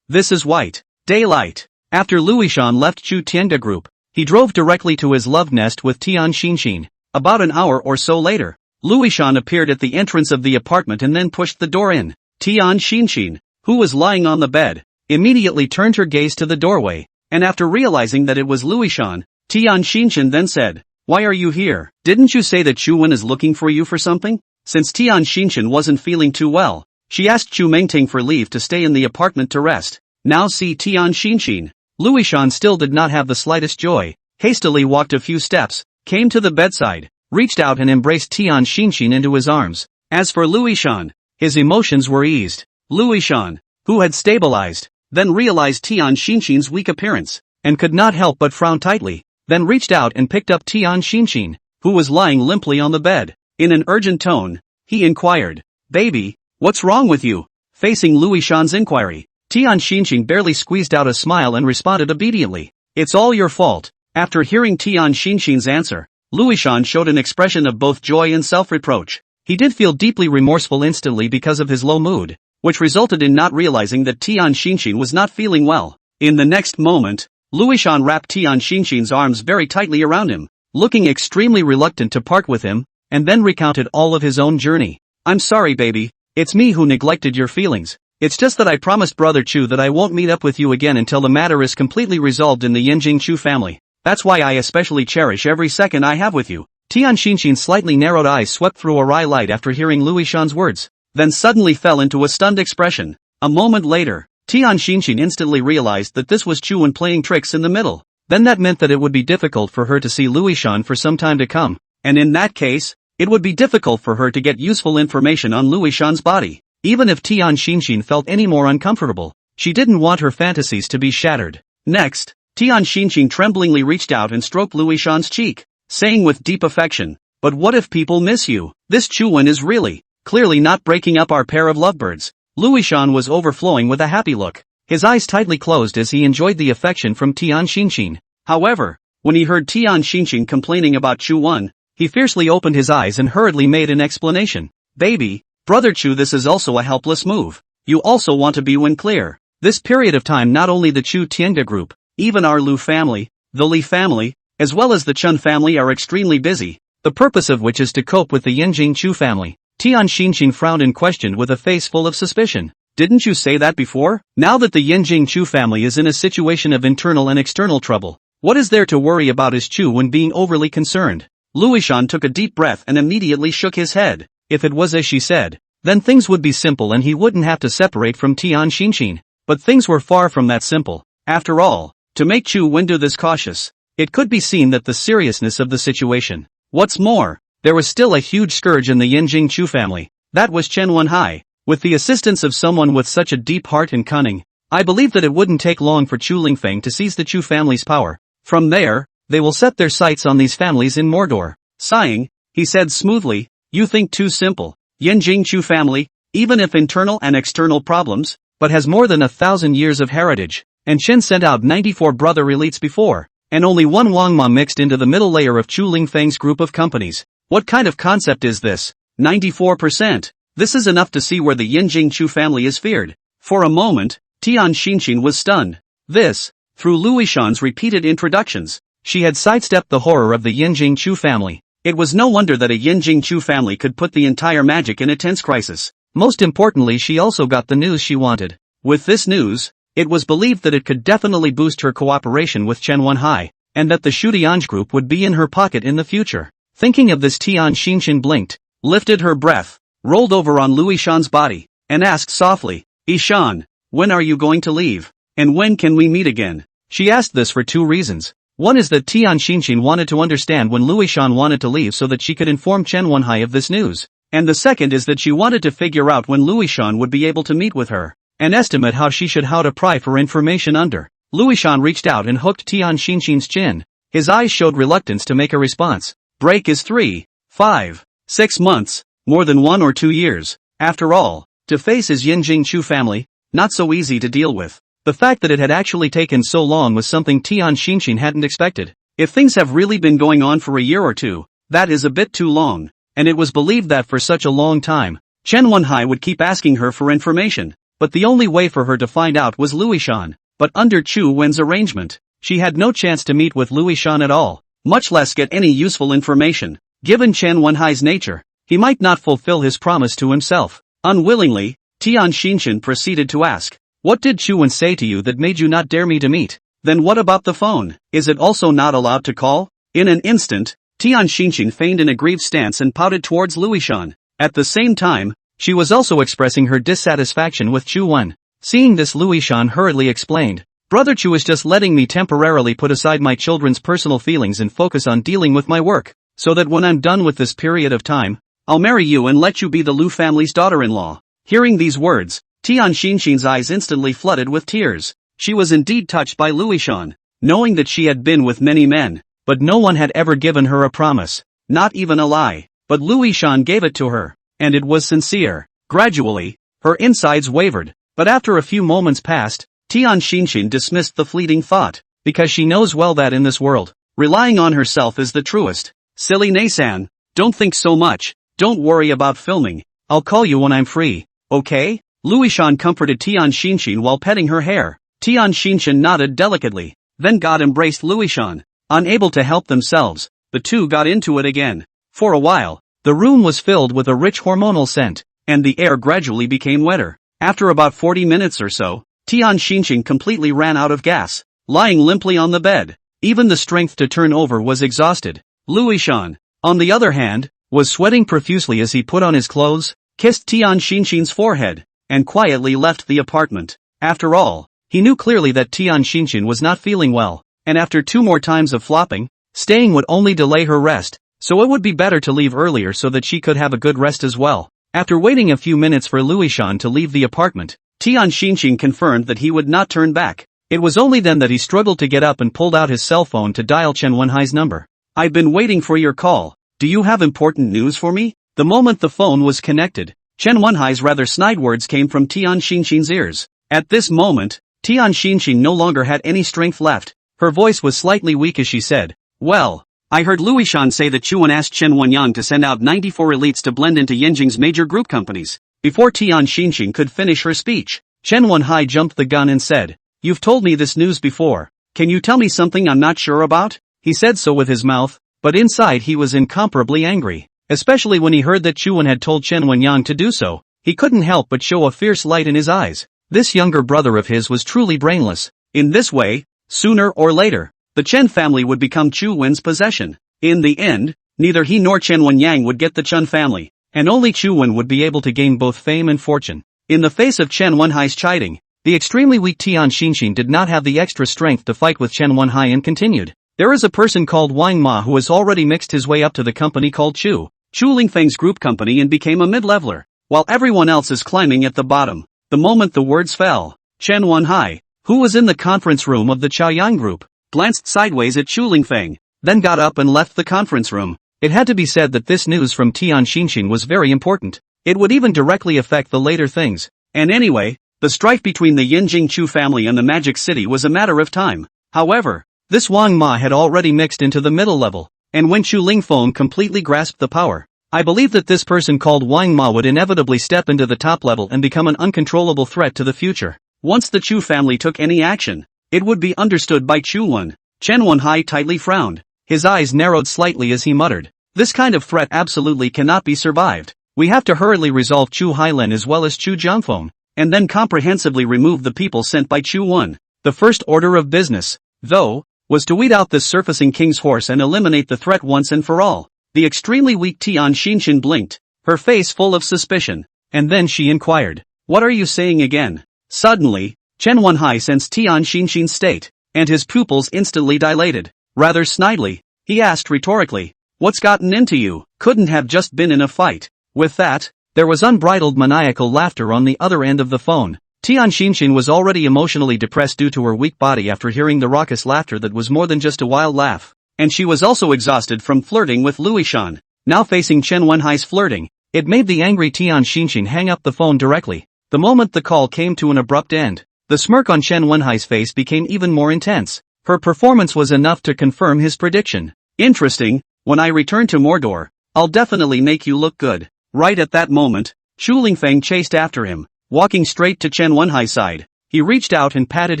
This is white daylight." After Luishan left Chu Tiange group, he drove directly to his love nest with Tian Xinxin. About an hour or so later, Luishan appeared at the entrance of the apartment and then pushed the door in. Tian Xinxin, who was lying on the bed, immediately turned her gaze to the doorway, and after realizing that it was Luishan, Tian Xinxin then said, "Why are you here? Didn't you say that Chu Wen is looking for you for something?" Since Tian Xinxin wasn't feeling too well, she asked Chu Mengting for leave to stay in the apartment to rest. Now see Tian Xinxin. Luishan still did not have the slightest joy, hastily walked a few steps, came to the bedside, reached out and embraced Tian Xinxin into his arms. As for Luishan, his emotions were eased. Luishan, who had stabilized, then realized Tian Xinxin's weak appearance, and could not help but frown tightly, then reached out and picked up Tian Xinxin, who was lying limply on the bed. In an urgent tone, he inquired, "Baby, what's wrong with you?" Facing Luishan's inquiry, Tian Xinxin barely squeezed out a smile and responded obediently, "It's all your fault." After hearing Tian Xinxin's answer, Luishan showed an expression of both joy and self-reproach. He did feel deeply remorseful instantly because of his low mood, which resulted in not realizing that Tian Xinxin was not feeling well. In the next moment, Luishan wrapped Tian Xinxin's arms very tightly around him, looking extremely reluctant to part with him, and then recounted all of his own journey. "I'm sorry, baby. It's me who neglected your feelings. It's just that I promised Brother Chu that I won't meet up with you again until the matter is completely resolved in the Yanjing Chu family. That's why I especially cherish every second I have with you." Tian Xinxin's slightly narrowed eyes swept through a wry light after hearing Luishan's words, then suddenly fell into a stunned expression. A moment later, Tian Xinxin instantly realized that this was Chu Wen playing tricks in the middle. Then that meant that it would be difficult for her to see Luishan for some time to come, and in that case, it would be difficult for her to get useful information on Luishan's body. Even if Tian Xinxin felt any more uncomfortable, she didn't want her fantasies to be shattered. Next, Tian Xinxin tremblingly reached out and stroked Luishan's cheek, saying with deep affection, "But what if people miss you? This Chu Wen is really, clearly not breaking up our pair of lovebirds." Luishan was overflowing with a happy look, his eyes tightly closed as he enjoyed the affection from Tian Xinxin. However, when he heard Tian Xinxin complaining about Chu Wen, he fiercely opened his eyes and hurriedly made an explanation. "Baby, Brother Chu, this is also a helpless move. You also want to be Wen clear. This period of time not only the Chu Tiange group, even our Lu family, the Li family, as well as the Chun family are extremely busy, the purpose of which is to cope with the Yanjing Chu family." Tian Xinxin frowned and questioned with a face full of suspicion, "Didn't you say that before? Now that the Yanjing Chu family is in a situation of internal and external trouble, what is there to worry about? Is Chu Wen being overly concerned?" Luishan took a deep breath and immediately shook his head. If it was as she said, then things would be simple and he wouldn't have to separate from Tian Xinxin. But things were far from that simple. After all, to make Chu Wen do this cautious, it could be seen that the seriousness of the situation. What's more, there was still a huge scourge in the Yanjing Chu family. That was Chen Wenhai. With the assistance of someone with such a deep heart and cunning, I believe that it wouldn't take long for Chu Lingfeng to seize the Chu family's power. From there, they will set their sights on these families in Mordor. Sighing, he said smoothly, you think too simple. Yanjing Chu family, even if internal and external problems, but has more than 1,000 years of heritage. And Chen sent out 94 brother elites before, and only one Wangma mixed into the middle layer of Chu Lingfeng's group of companies. What kind of concept is this? 94%. This is enough to see where the Yanjing Chu family is feared. For a moment, Tian Xinxin was stunned. This, through Luishan's repeated introductions, she had sidestepped the horror of the Yanjing Chu family. It was no wonder that a Yanjing Chu family could put the entire magic in a tense crisis. Most importantly, she also got the news she wanted. With this news, it was believed that it could definitely boost her cooperation with Chen Wenhai, and that the Shutianj group would be in her pocket in the future. Thinking of this, Tian Xinxin blinked, lifted her breath, rolled over on Luishan's body, and asked softly, Ishan, when are you going to leave? And when can we meet again? She asked this for two reasons. One is that Tian Xinxin wanted to understand when Luishan wanted to leave so that she could inform Chen Wenhai of this news. And the second is that she wanted to figure out when Luishan would be able to meet with her, and estimate how to pry for information under. Luishan reached out and hooked Tian Xinxin's chin. His eyes showed reluctance to make a response. Break is 3, 5, 6 months, more than 1 or 2 years. After all, to face his Yanjing Chu family, not so easy to deal with. The fact that it had actually taken so long was something Tian Xinxin hadn't expected. If things have really been going on for a year or two, that is a bit too long, and it was believed that for such a long time, Chen Wenhai would keep asking her for information, but the only way for her to find out was Luishan. But under Chu Wen's arrangement, she had no chance to meet with Luishan at all, much less get any useful information. Given Chen Wenhai's nature, he might not fulfill his promise to himself. Unwillingly, Tian Xinxin proceeded to ask, what did Chu Wen say to you that made you not dare me to meet? Then what about the phone? Is it also not allowed to call? In an instant, Tian Xinxin feigned an aggrieved stance and pouted towards Luishan. At the same time, she was also expressing her dissatisfaction with Chu Wen. Seeing this, Luishan hurriedly explained, Brother Chu is just letting me temporarily put aside my children's personal feelings and focus on dealing with my work, so that when I'm done with this period of time, I'll marry you and let you be the Lu family's daughter-in-law. Hearing these words, Tian Xinxin's eyes instantly flooded with tears. She was indeed touched by Luishan, knowing that she had been with many men, but no one had ever given her a promise, not even a lie. But Luishan gave it to her, and it was sincere. Gradually, her insides wavered, but after a few moments passed, Tian Xinxin dismissed the fleeting thought, because she knows well that in this world, relying on herself is the truest. Silly Nasan, don't think so much, don't worry about filming, I'll call you when I'm free, okay? Luishan comforted Tian Xinxin while petting her hair. Tian Xinxin nodded delicately, then God embraced Luishan. Unable to help themselves, the two got into it again. For a while, the room was filled with a rich hormonal scent, and the air gradually became wetter. After about 40 minutes or so, Tian Xinxin completely ran out of gas, lying limply on the bed. Even the strength to turn over was exhausted. Luishan, on the other hand, was sweating profusely as he put on his clothes, kissed Tian Xinxin's forehead, and quietly left the apartment. After all, he knew clearly that Tian Xinxin was not feeling well, and after 2 more times of flopping, staying would only delay her rest, so it would be better to leave earlier so that she could have a good rest as well. After waiting a few minutes for Luishan to leave the apartment, Tian Xinxin confirmed that he would not turn back. It was only then that he struggled to get up and pulled out his cell phone to dial Chen Wenhai's number. I've been waiting for your call. Do you have important news for me? The moment the phone was connected, Chen Wenhai's rather snide words came from Tian Xinxin's ears. At this moment, Tian Xinxin no longer had any strength left. Her voice was slightly weak as she said, well, I heard Luishan say that Chu Wen asked Chen Wenyang to send out 94 elites to blend into Yanjing's major group companies. Before Tian Xinxin could finish her speech, Chen Wenhai jumped the gun and said, you've told me this news before. Can you tell me something I'm not sure about? He said so with his mouth, but inside he was incomparably angry. Especially when he heard that Chu Wen had told Chen Wenyang to do so, he couldn't help but show a fierce light in his eyes. This younger brother of his was truly brainless. In this way, sooner or later, the Chen family would become Chu Wen's possession. In the end, neither he nor Chen Wenyang would get the Chen family, and only Chu Wen would be able to gain both fame and fortune. In the face of Chen Wenhai's chiding, the extremely weak Tian Xinxin did not have the extra strength to fight with Chen Wenhai and continued. There is a person called Wang Ma who has already mixed his way up to the company called Chu Lingfeng's group company and became a mid-leveler, while everyone else is climbing at the bottom. The moment the words fell, Chen Wenhai, who was in the conference room of the Chaoyang group, glanced sideways at Chu Lingfeng, then got up and left the conference room. It had to be said that this news from Tian Xinxin was very important. It would even directly affect the later things. And anyway, the strife between the Yinjing Chu family and the Magic City was a matter of time. However, this Wang Ma had already mixed into the middle level, and when Chu Lingfeng completely grasped the power, I believe that this person called Wang Ma would inevitably step into the top level and become an uncontrollable threat to the future. Once the Chu family took any action, it would be understood by Chu Wen. Chen Wenhai tightly frowned. His eyes narrowed slightly as he muttered, "This kind of threat absolutely cannot be survived. We have to hurriedly resolve Chu Hailen as well as Chu Jiangfeng, and then comprehensively remove the people sent by Chu Wen. The first order of business, though, was to weed out this surfacing king's horse and eliminate the threat once and for all." The extremely weak Tian Xinxin blinked, her face full of suspicion, and then she inquired, "What are you saying again?" Suddenly, Chen Wenhai sensed Tian Xinxin's state, and his pupils instantly dilated. Rather snidely, he asked rhetorically, "What's gotten into you? Couldn't have just been in a fight." With that, there was unbridled maniacal laughter on the other end of the phone. Tian Xinxin was already emotionally depressed due to her weak body after hearing the raucous laughter that was more than just a wild laugh, and she was also exhausted from flirting with Louis Shan. Now facing Chen Wenhai's flirting, it made the angry Tian Xinxin hang up the phone directly. The moment the call came to an abrupt end, the smirk on Chen Wenhai's face became even more intense. Her performance was enough to confirm his prediction. "Interesting, when I return to Mordor, I'll definitely make you look good." Right at that moment, Chu Lingfeng chased after him, walking straight to Chen Wenhai's side. He reached out and patted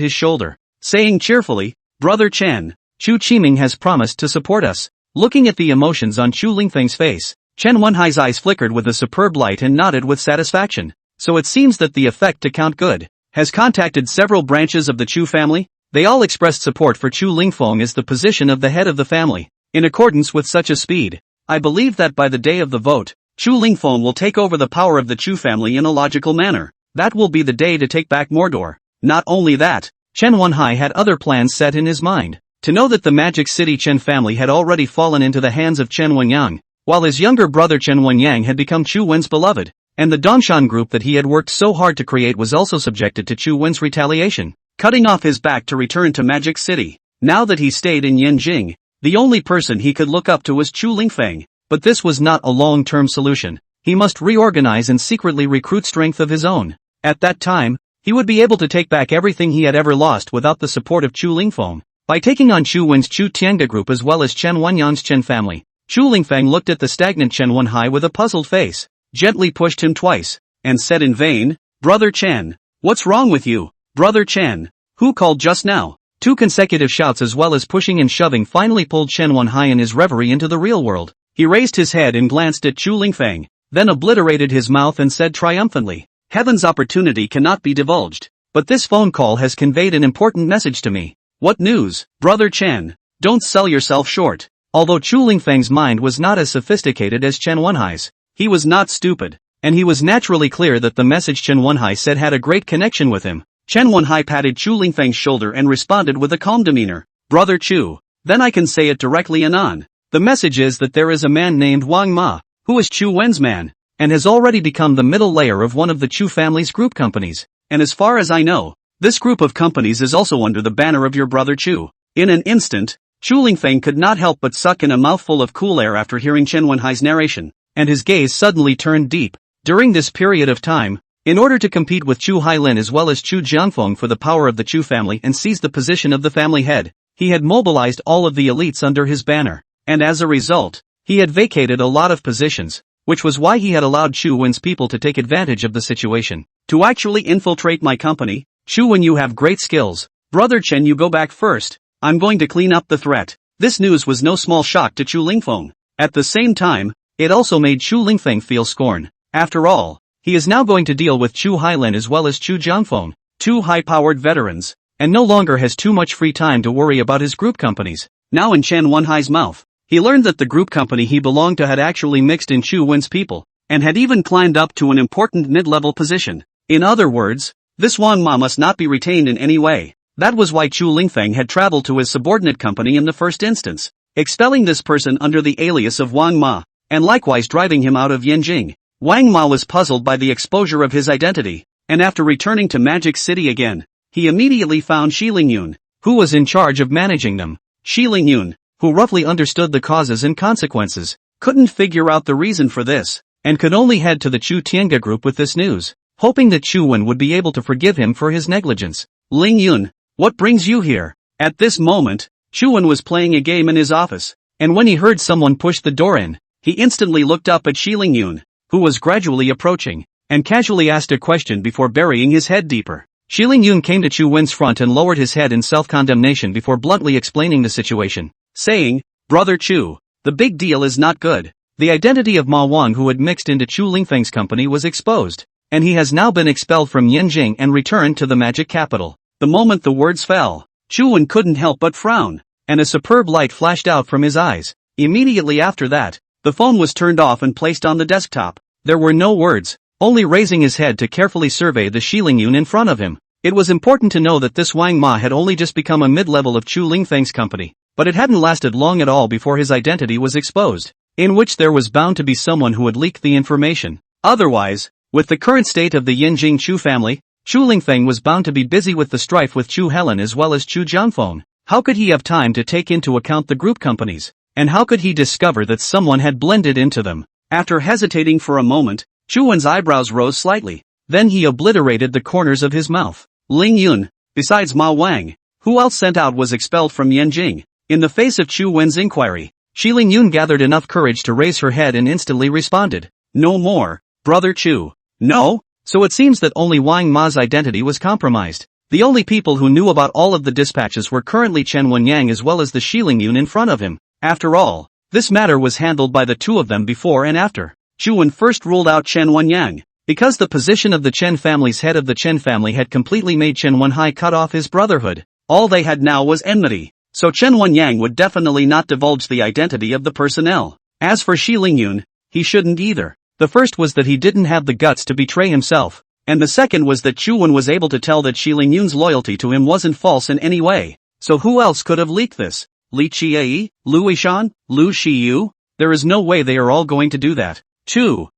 his shoulder, saying cheerfully, "Brother Chen, Chu Qiming has promised to support us." Looking at the emotions on Chu Lingfeng's face, Chen Wenhai's eyes flickered with a superb light and nodded with satisfaction. "So it seems that the effect account good has contacted several branches of the Chu family. They all expressed support for Chu Lingfeng as the position of the head of the family. In accordance with such a speed, I believe that by the day of the vote, Chu Lingfeng will take over the power of the Chu family in a logical manner. That will be the day to take back Mordor." Not only that, Chen Wenhai had other plans set in his mind. To know that the Magic City Chen family had already fallen into the hands of Chen Wenyang, while his younger brother Chen Wenyang had become Chu Wen's beloved, and the Dongshan group that he had worked so hard to create was also subjected to Chu Wen's retaliation, cutting off his back to return to Magic City. Now that he stayed in Yanjing, the only person he could look up to was Chu Lingfeng. But this was not a long-term solution. He must reorganize and secretly recruit strength of his own. At that time, he would be able to take back everything he had ever lost without the support of Chu Lingfeng. By taking on Chu Wen's Chu Tianga group as well as Chen Wenyang's Chen family, Chu Lingfeng looked at the stagnant Chen Wenhai with a puzzled face, gently pushed him twice, and said in vain, "Brother Chen, what's wrong with you? Brother Chen, who called just now?" Two consecutive shouts as well as pushing and shoving finally pulled Chen Wenhai and his reverie into the real world. He raised his head and glanced at Chu Lingfeng, then obliterated his mouth and said triumphantly, "Heaven's opportunity cannot be divulged, but this phone call has conveyed an important message to me." "What news, Brother Chen? Don't sell yourself short." Although Chu Lingfeng's mind was not as sophisticated as Chen Wenhai's, he was not stupid, and he was naturally clear that the message Chen Wenhai said had a great connection with him. Chen Wenhai patted Chu Lingfeng's shoulder and responded with a calm demeanor, "Brother Chu, then I can say it directly anon. The message is that there is a man named Wang Ma, who is Chu Wen's man, and has already become the middle layer of one of the Chu family's group companies, and as far as I know, this group of companies is also under the banner of your brother Chu." In an instant, Chu Lingfeng could not help but suck in a mouthful of cool air after hearing Chen Wenhai's narration, and his gaze suddenly turned deep. During this period of time, in order to compete with Chu Hailin as well as Chu Jiangfeng for the power of the Chu family and seize the position of the family head, he had mobilized all of the elites under his banner, and as a result, he had vacated a lot of positions, which was why he had allowed Chu Wen's people to take advantage of the situation. "To actually infiltrate my company, Chu Wen, you have great skills. Brother Chen, you go back first. I'm going to clean up the threat." This news was no small shock to Chu Lingfeng. At the same time, it also made Chu Lingfeng feel scorn. After all, he is now going to deal with Chu Hailin as well as Chu Jiangfeng, two high-powered veterans, and no longer has too much free time to worry about his group companies. Now in Chen Wenhai's mouth, he learned that the group company he belonged to had actually mixed in Chu Wen's people, and had even climbed up to an important mid-level position. In other words, this Wang Ma must not be retained in any way. That was why Chu Lingfeng had traveled to his subordinate company in the first instance, expelling this person under the alias of Wang Ma, and likewise driving him out of Yanjing. Wang Ma was puzzled by the exposure of his identity, and after returning to Magic City again, he immediately found Shi Lingyun, who was in charge of managing them. Shi Lingyun, who roughly understood the causes and consequences, couldn't figure out the reason for this, and could only head to the Chu Tiange group with this news, hoping that Chu Wen would be able to forgive him for his negligence. Lingyun, what brings you here? At this moment, Chu Wen was playing a game in his office, and when he heard someone push the door in, he instantly looked up at Shi Lingyun, who was gradually approaching, and casually asked a question before burying his head deeper. Shi Lingyun came to Chu Wen's front and lowered his head in self-condemnation before bluntly explaining the situation, saying, "Brother Chu, the big deal is not good. The identity of Ma Wang who had mixed into Chu Lingfeng's company was exposed, and he has now been expelled from Yanjing and returned to the magic capital." The moment the words fell, Chu Wen couldn't help but frown, and a superb light flashed out from his eyes. Immediately after that, the phone was turned off and placed on the desktop. There were no words, only raising his head to carefully survey the Shi Lingyun in front of him. It was important to know that this Wang Ma had only just become a mid-level of Chu Lingfeng's company, but it hadn't lasted long at all before his identity was exposed, in which there was bound to be someone who would leak the information. Otherwise, with the current state of the Yanjing Chu family, Chu Lingfeng was bound to be busy with the strife with Chu Helen as well as Chu Jianfeng. How could he have time to take into account the group companies? And how could he discover that someone had blended into them? After hesitating for a moment, Chu Wen's eyebrows rose slightly. Then he obliterated the corners of his mouth. Lingyun, besides Ma Wang, who else sent out was expelled from Yanjing? In the face of Chu Wen's inquiry, Shi Lingyun gathered enough courage to raise her head and instantly responded, "No more, Brother Chu." No? So it seems that only Wang Ma's identity was compromised. The only people who knew about all of the dispatches were currently Chen Wenyang as well as the Shi Lingyun in front of him. After all, this matter was handled by the two of them before and after. Chu Wen first ruled out Chen Wenyang, because the position of the Chen family's head of the Chen family had completely made Chen Wenhai cut off his brotherhood. All they had now was enmity, so Chen Wenyang would definitely not divulge the identity of the personnel. As for Shi Lingyun, he shouldn't either. The first was that he didn't have the guts to betray himself, and the second was that Chu Wen was able to tell that Shi Lingyun's loyalty to him wasn't false in any way. So who else could have leaked this? Li Qiayi, Lu Weishan, Lu Shiyu? There is no way they are all going to do that. Chu.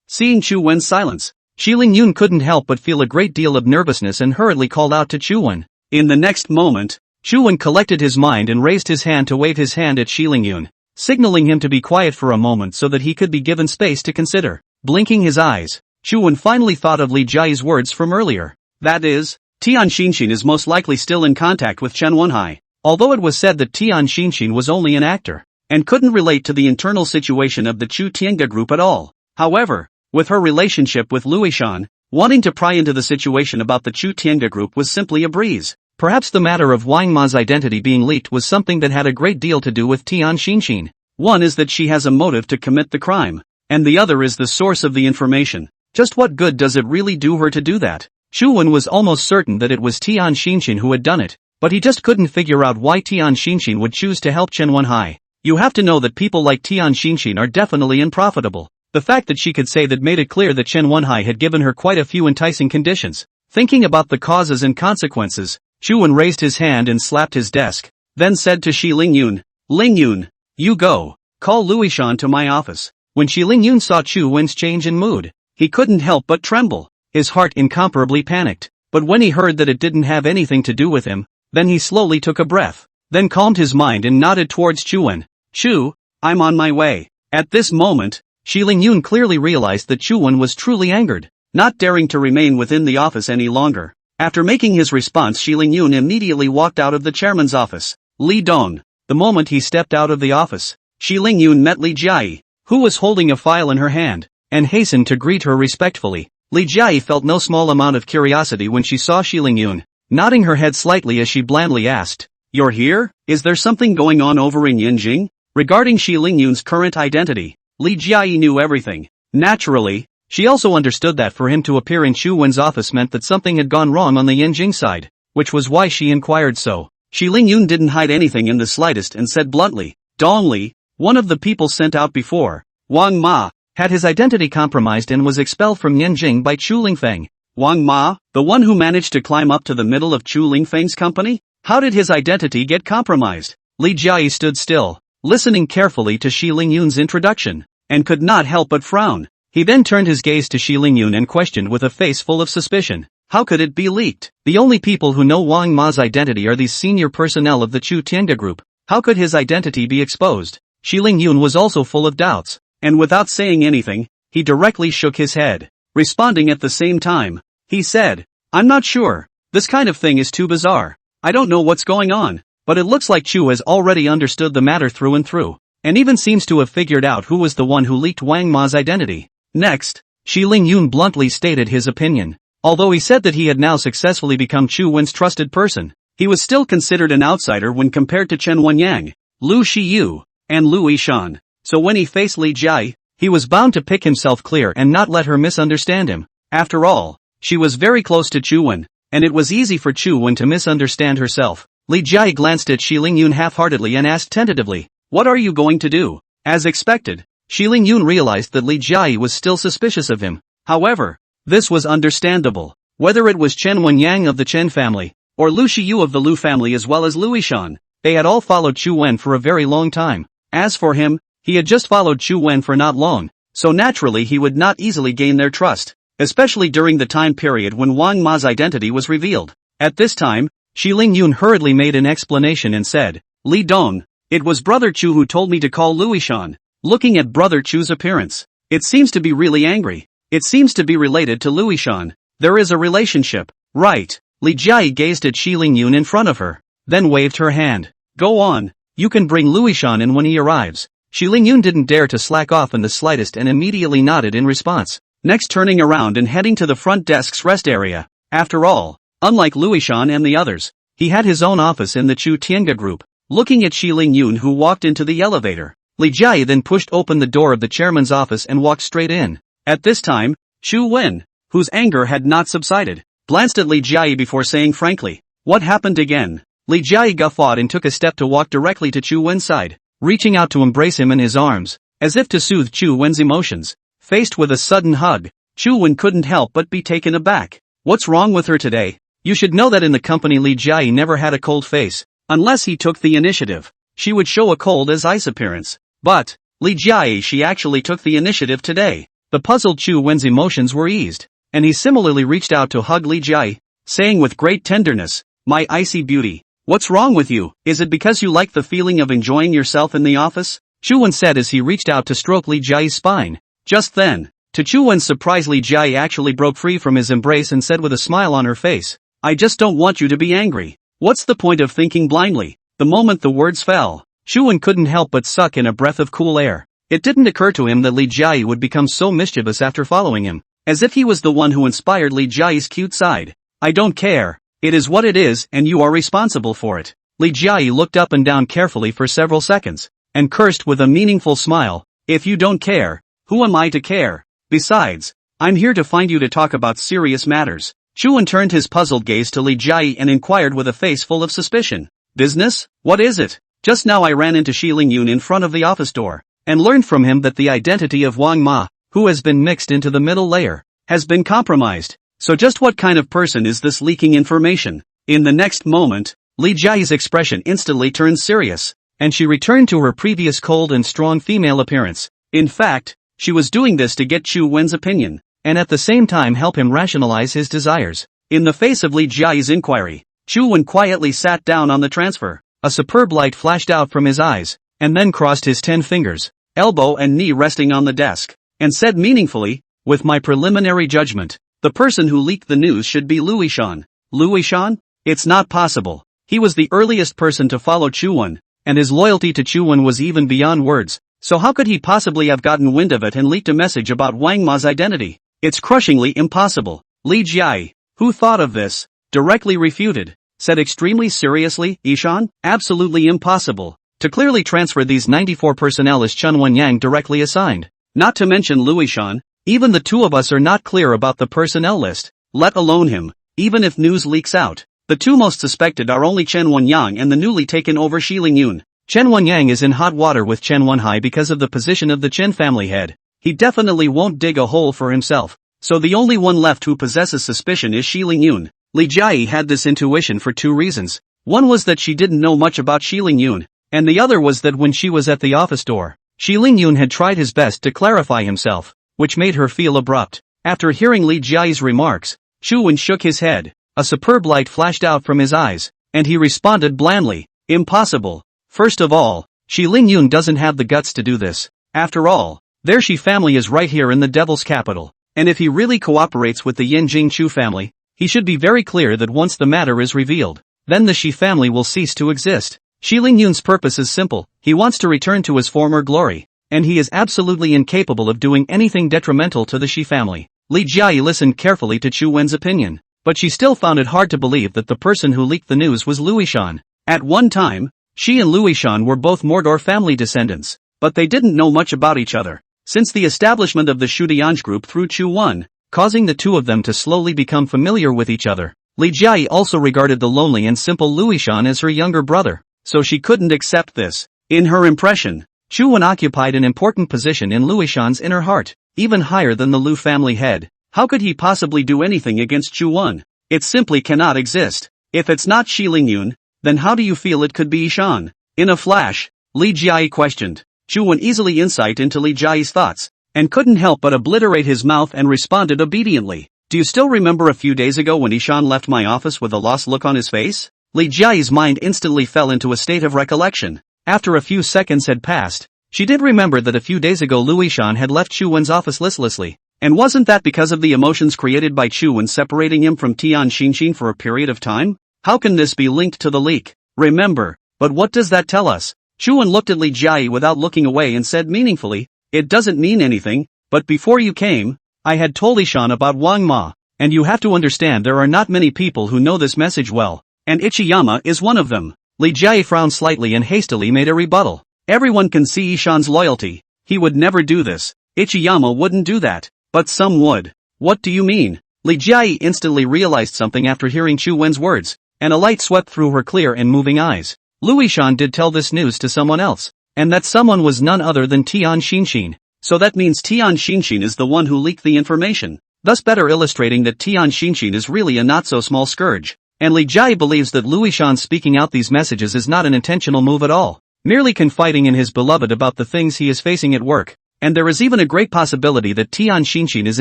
Seeing Chu Wen's silence, Shi Lingyun couldn't help but feel a great deal of nervousness and hurriedly called out to Chu Wen. In the next moment, Chu Wen collected his mind and raised his hand to wave his hand at Shi Lingyun, signaling him to be quiet for a moment so that he could be given space to consider. Blinking his eyes, Chu Wen finally thought of Li Jiayi's words from earlier. That is, Tian Xinxin is most likely still in contact with Chen Wenhai, although it was said that Tian Xinxin was only an actor, and couldn't relate to the internal situation of the Chu Tiange group at all. However, with her relationship with Lu Weishan, wanting to pry into the situation about the Chu Tiange group was simply a breeze. Perhaps the matter of Wang Ma's identity being leaked was something that had a great deal to do with Tian Xinxin. One is that she has a motive to commit the crime, and the other is the source of the information. Just what good does it really do her to do that? Chu Wen was almost certain that it was Tian Xinxin who had done it, but he just couldn't figure out why Tian Xinxin would choose to help Chen Wenhai. You have to know that people like Tian Xinxin are definitely unprofitable. The fact that she could say that made it clear that Chen Wenhai had given her quite a few enticing conditions. Thinking about the causes and consequences, Chu Wen raised his hand and slapped his desk, then said to Shi Lingyun, "Lingyun, you go, call Lu Weishan to my office." When Shi Lingyun saw Chu Wen's change in mood, he couldn't help but tremble. His heart incomparably panicked, but when he heard that it didn't have anything to do with him, then he slowly took a breath, then calmed his mind and nodded towards Chu Wen. "Chu, I'm on my way." At this moment, Shi Lingyun clearly realized that Chu Wen was truly angered, not daring to remain within the office any longer. After making his response, Shi Lingyun immediately walked out of the chairman's office. Li Dong. The moment he stepped out of the office, Shi Lingyun met Li Jiayi, who was holding a file in her hand, and hastened to greet her respectfully. Li Jiayi felt no small amount of curiosity when she saw Shi Lingyun, nodding her head slightly as she blandly asked, "You're here? Is there something going on over in Yanjing?" Regarding Shi Lingyun's current identity, Li Jiayi knew everything. Naturally, she also understood that for him to appear in Chu Wen's office meant that something had gone wrong on the Yanjing side, which was why she inquired so. Shi Lingyun didn't hide anything in the slightest and said bluntly, "Dong Li, one of the people sent out before Wang Ma, had his identity compromised and was expelled from Yanjing by Chu Lingfeng." Wang Ma, the one who managed to climb up to the middle of Chu Lingfeng's company? How did his identity get compromised? Li Jiayi stood still, listening carefully to Shi Lingyun's introduction, and could not help but frown. He then turned his gaze to Shi Lingyun and questioned with a face full of suspicion, How could it be leaked? The only people who know Wang Ma's identity are these senior personnel of the Chu Tiange group. How could his identity be exposed? Shi Lingyun was also full of doubts, and without saying anything, he directly shook his head. Responding at the same time, he said, I'm not sure. This kind of thing is too bizarre. I don't know what's going on, but it looks like Chu has already understood the matter through and through, and even seems to have figured out who was the one who leaked Wang Ma's identity. Next, Shi Lingyun bluntly stated his opinion. Although he said that he had now successfully become Chu Wen's trusted person, he was still considered an outsider when compared to Chen Wenyang, Lu Shiyu, and Lu Yishan. So when he faced Li Jia, he was bound to pick himself clear and not let her misunderstand him. After all, she was very close to Chu Wen, and it was easy for Chu Wen to misunderstand herself. Li Jia glanced at Shi Lingyun half-heartedly and asked tentatively, what are you going to do? As expected, Shi Lingyun realized that Li Jia was still suspicious of him. However, this was understandable. Whether it was Chen Wenyang of the Chen family, or Lu Shiyu of the Lu family as well as Lu Yishan, they had all followed Chu Wen for a very long time. As for him, he had just followed Chu Wen for not long, so naturally he would not easily gain their trust, especially during the time period when Wang Ma's identity was revealed. At this time, Shi Lingyun hurriedly made an explanation and said, Li Dong, it was Brother Chu who told me to call Lu Yishan. Looking at Brother Chu's appearance, it seems to be really angry. It seems to be related to Lu Yishan. There is a relationship, right? Li Jia gazed at Shi Lingyun in front of her, then waved her hand. Go on, you can bring Lu Yishan in when he arrives. Shi Lingyun didn't dare to slack off in the slightest and immediately nodded in response, next turning around and heading to the front desk's rest area. After all, unlike Lu Yishan and the others, he had his own office in the Chu Tiange group. Looking at Shi Lingyun who walked into the elevator, Li Jia then pushed open the door of the chairman's office and walked straight in. At this time, Chu Wen, whose anger had not subsided, glanced at Li Jia before saying frankly, what happened again? Li Jia guffawed and took a step to walk directly to Chu Wen's side, reaching out to embrace him in his arms, as if to soothe Chu Wen's emotions. Faced with a sudden hug, Chu Wen couldn't help but be taken aback. What's wrong with her today? You should know that in the company Li Jia never had a cold face. Unless he took the initiative, she would show a cold as ice appearance. But, Li Jia she actually took the initiative today. The puzzled Chu Wen's emotions were eased, and he similarly reached out to hug Li Jia, saying with great tenderness, my icy beauty, what's wrong with you? Is it because you like the feeling of enjoying yourself in the office? Chu Wen said as he reached out to stroke Li Jia's spine. Just then, to Chu Wen's surprise Li Jia actually broke free from his embrace and said with a smile on her face, I just don't want you to be angry. What's the point of thinking blindly? The moment the words fell, Chu Wen couldn't help but suck in a breath of cool air. It didn't occur to him that Li Jia would become so mischievous after following him, as if he was the one who inspired Li Jia's cute side. I don't care. It is what it is and you are responsible for it. Li Jia looked up and down carefully for several seconds, and cursed with a meaningful smile, if you don't care, who am I to care? Besides, I'm here to find you to talk about serious matters. Chu Wen turned his puzzled gaze to Li Jia and inquired with a face full of suspicion. Business? What is it? Just now I ran into Shi Lingyun in front of the office door, and learned from him that the identity of Wang Ma, who has been mixed into the middle layer, has been compromised. So just what kind of person is this leaking information? In the next moment, Li Jia's expression instantly turned serious, and she returned to her previous cold and strong female appearance. In fact, she was doing this to get Chu Wen's opinion, and at the same time help him rationalize his desires. In the face of Li Jia's inquiry, Chu Wen quietly sat down on the transfer. A superb light flashed out from his eyes, and then crossed his 10 fingers, elbow and knee resting on the desk, and said meaningfully, with my preliminary judgment, the person who leaked the news should be Lu Yishan. Lu Yishan? It's not possible. He was the earliest person to follow Chu Wen, and his loyalty to Chu Wen was even beyond words, so how could he possibly have gotten wind of it and leaked a message about Wang Ma's identity? It's crushingly impossible. Li Jia, who thought of this, directly refuted, said extremely seriously, Yishan, absolutely impossible. To clearly transfer these 94 personnel is Chen Wenyang directly assigned. Not to mention Lu Yishan, even the two of us are not clear about the personnel list, let alone him, even if news leaks out. The two most suspected are only Chen Wenyang and the newly taken over Shi Lingyun. Chen Wenyang is in hot water with Chen Wenhai because of the position of the Chen family head. He definitely won't dig a hole for himself, so the only one left who possesses suspicion is Shi Lingyun. Li Jia had this intuition for two reasons. One was that she didn't know much about Shi Lingyun, and the other was that when she was at the office door, Shi Lingyun had tried his best to clarify himself, which made her feel abrupt. After hearing Li Jia's remarks, Chu Wen shook his head. A superb light flashed out from his eyes, and he responded blandly, impossible. First of all, Shi Lingyun doesn't have the guts to do this. After all, their Shi family is right here in the devil's capital, and if he really cooperates with the Yin Jing Chu family, he should be very clear that once the matter is revealed, then the Shi family will cease to exist. Shi Lingyun's purpose is simple, he wants to return to his former glory, and he is absolutely incapable of doing anything detrimental to the Shi family. Li Jiayi listened carefully to Chu Wen's opinion, but she still found it hard to believe that the person who leaked the news was Luishan. At one time, she and Luishan were both Mordor family descendants, but they didn't know much about each other, since the establishment of the Shudianj group through Chu Wen, causing the two of them to slowly become familiar with each other. Li Jiayi also regarded the lonely and simple Luishan as her younger brother, so she couldn't accept this. In her impression, Chu Wen occupied an important position in Luishan's inner heart, even higher than the Lu family head. How could he possibly do anything against Chu Wen? It simply cannot exist. If it's not Shi Lingyun, then how do you feel it could be Ishan? In a flash, Li Jiayi questioned. Chu Wen easily insight into Li Jiayi's thoughts, and couldn't help but obliterate his mouth and responded obediently. Do you still remember a few days ago when Ishan left my office with a lost look on his face? Li Jiayi's mind instantly fell into a state of recollection. After a few seconds had passed, she did remember that a few days ago Luishan had left Chu Wen's office listlessly. And wasn't that because of the emotions created by Chu Wen separating him from Tian Xinxin for a period of time? How can this be linked to the leak? Remember, but what does that tell us? Chu Wen looked at Li Jiayi without looking away and said meaningfully, it doesn't mean anything, but before you came, I had told Ishan about Wang Ma, and you have to understand there are not many people who know this message well, and Ichiyama is one of them. Li Jiayi frowned slightly and hastily made a rebuttal. Everyone can see Ishan's loyalty. He would never do this. Ichiyama wouldn't do that. But some would. What do you mean? Li Jiayi instantly realized something after hearing Chu Wen's words, and a light swept through her clear and moving eyes. Luishan did tell this news to someone else, and that someone was none other than Tian Xinxin. So that means Tian Xinxin is the one who leaked the information, thus better illustrating that Tian Xinxin is really a not-so-small scourge. And Li Jiayi believes that Luishan speaking out these messages is not an intentional move at all, merely confiding in his beloved about the things he is facing at work. And there is even a great possibility that Tian Xinxin is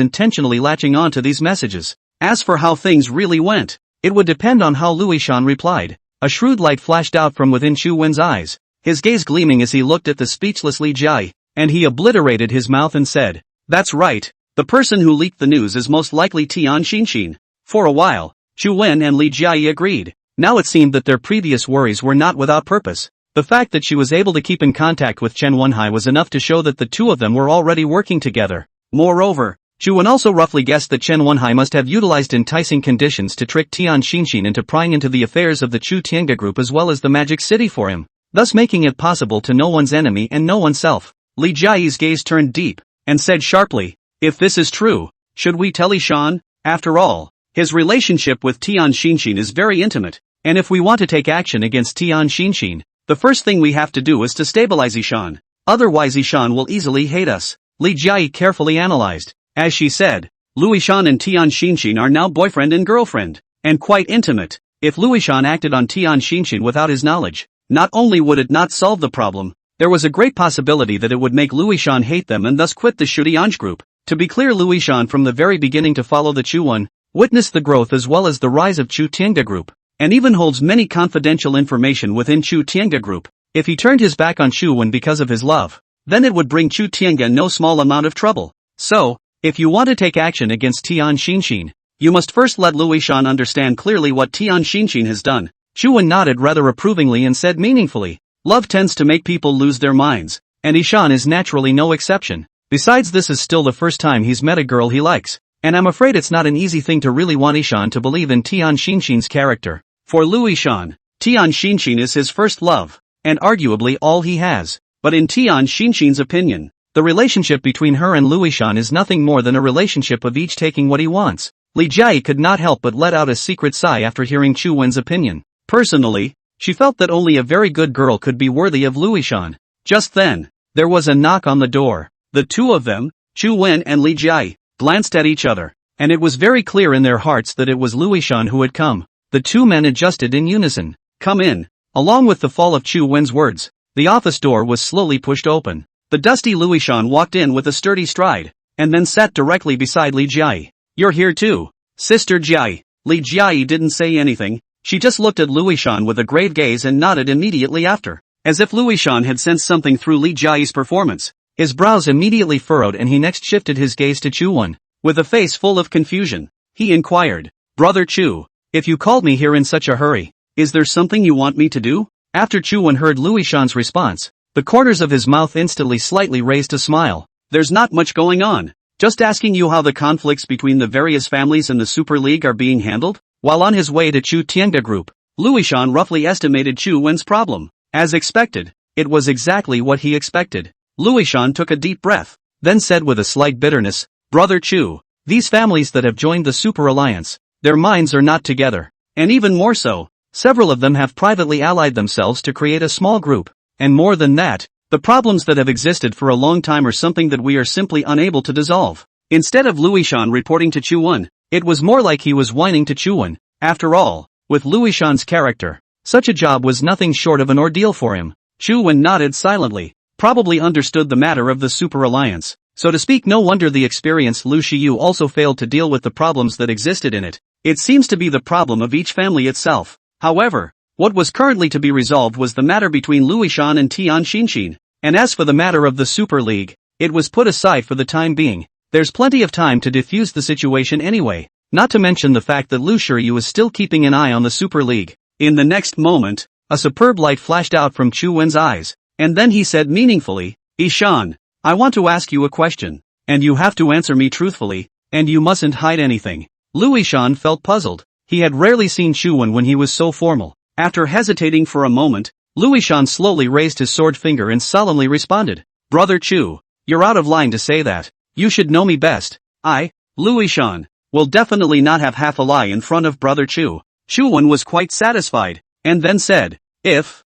intentionally latching on to these messages. As for how things really went, it would depend on how Luishan replied. A shrewd light flashed out from within Chu Wen's eyes, his gaze gleaming as he looked at the speechless Li Jiayi, and he obliterated his mouth and said, that's right, the person who leaked the news is most likely Tian Xinxin. For a while, Chu Wen and Li Jiayi agreed. Now it seemed that their previous worries were not without purpose. The fact that she was able to keep in contact with Chen Wenhai was enough to show that the two of them were already working together. Moreover, Chu Wen also roughly guessed that Chen Wenhai must have utilized enticing conditions to trick Tian Xinxin into prying into the affairs of the Chu Tiange group as well as the Magic City for him, thus making it possible to know one's enemy and know oneself. Li Jiayi's gaze turned deep, and said sharply, if this is true, should we tell Ishan? After all, his relationship with Tian Xinxin is very intimate, and if we want to take action against Tian Xinxin, the first thing we have to do is to stabilize Ishan. Otherwise Ishan will easily hate us. Li Jiayi carefully analyzed. As she said, Luishan and Tian Xinxin are now boyfriend and girlfriend, and quite intimate. If Luishan acted on Tian Xinxin without his knowledge, not only would it not solve the problem, there was a great possibility that it would make Luishan hate them and thus quit the Shudianj group. To be clear, Luishan from the very beginning to follow the Chu Wen, witnessed the growth as well as the rise of Chu Tiange group, and even holds many confidential information within Chu Tiange group. If he turned his back on Chu Wen because of his love, then it would bring Chu Tiange no small amount of trouble. So, if you want to take action against Tian Xinxin, you must first let Luishan understand clearly what Tian Xinxin has done. Chu Wen nodded rather approvingly and said meaningfully, love tends to make people lose their minds, and Ishan is naturally no exception. Besides, this is still the first time he's met a girl he likes, and I'm afraid it's not an easy thing to really want Ishan to believe in Tian Xinxin's character. For Luishan, Tian Xinxin is his first love, and arguably all he has. But in Tian Xinxin's opinion, the relationship between her and Luishan is nothing more than a relationship of each taking what he wants. Li Jiayi could not help but let out a secret sigh after hearing Chu Wen's opinion. Personally, she felt that only a very good girl could be worthy of Luishan. Just then, there was a knock on the door. The two of them, Chu Wen and Li Jiayi, glanced at each other, and it was very clear in their hearts that it was Luishan who had come. The two men adjusted in unison. Come in. Along with the fall of Chu Wen's words, the office door was slowly pushed open. The dusty Luishan walked in with a sturdy stride, and then sat directly beside Li Jiayi. You're here too. Sister Jiai. Li Jiai didn't say anything, she just looked at Luishan with a grave gaze and nodded immediately after, as if Luishan had sensed something through Li Jiai's performance. His brows immediately furrowed and he next shifted his gaze to Chuan. With a face full of confusion, he inquired, Brother Chu, if you called me here in such a hurry, is there something you want me to do? After Chuan heard Luishan's response, the corners of his mouth instantly slightly raised a smile. There's not much going on. Just asking you how the conflicts between the various families in the Super League are being handled? While on his way to Chu Tianga Group, Luishan roughly estimated Chu Wen's problem. As expected, it was exactly what he expected. Luishan took a deep breath, then said with a slight bitterness, Brother Chu, these families that have joined the Super Alliance, their minds are not together. And even more so, several of them have privately allied themselves to create a small group. And more than that, the problems that have existed for a long time are something that we are simply unable to dissolve. Instead of Luishan reporting to Chuan, it was more like he was whining to Chuan. After all, with Luishan's character, such a job was nothing short of an ordeal for him. Chuan nodded silently, probably understood the matter of the Super Alliance. So to speak, no wonder the experienced Lu Shiyu also failed to deal with the problems that existed in it. It seems to be the problem of each family itself. However, what was currently to be resolved was the matter between Luishan and Tian Xinshin. And as for the matter of the Super League, it was put aside for the time being. There's plenty of time to defuse the situation anyway, not to mention the fact that Lu Shiyu is still keeping an eye on the Super League. In the next moment, a superb light flashed out from Chu Wen's eyes, and then he said meaningfully, Ishan, I want to ask you a question, and you have to answer me truthfully, and you mustn't hide anything. Luishan felt puzzled. He had rarely seen Chu Wen when he was so formal. After hesitating for a moment, Luishan slowly raised his sword finger and solemnly responded, Brother Chu, you're out of line to say that. You should know me best. I, Luishan, will definitely not have half a lie in front of Brother Chu. Chu Wen was quite satisfied, and then said, if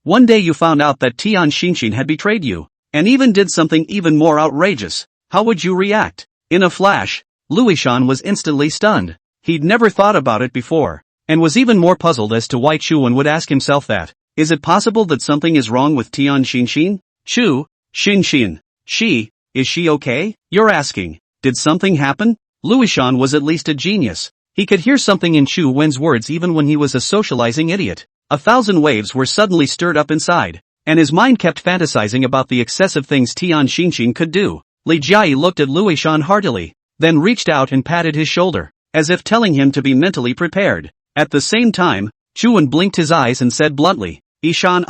one day you found out that Tian Xinshin had betrayed you, and even did something even more outrageous, how would you react? In a flash, Luishan was instantly stunned. He'd never thought about it before, and was even more puzzled as to why Chu Wen would ask himself that. Is it possible that something is wrong with Tian Xinshin? Chu, Xinshin, is she okay? You're asking, did something happen? Luishan was at least a genius. He could hear something in Chu Wen's words even when he was a socializing idiot. 1,000 waves were suddenly stirred up inside, and his mind kept fantasizing about the excessive things Tian Xinshin could do. Li Jiai looked at Luishan heartily, then reached out and patted his shoulder, as if telling him to be mentally prepared. At the same time, Chu Wen blinked his eyes and said bluntly, Ishan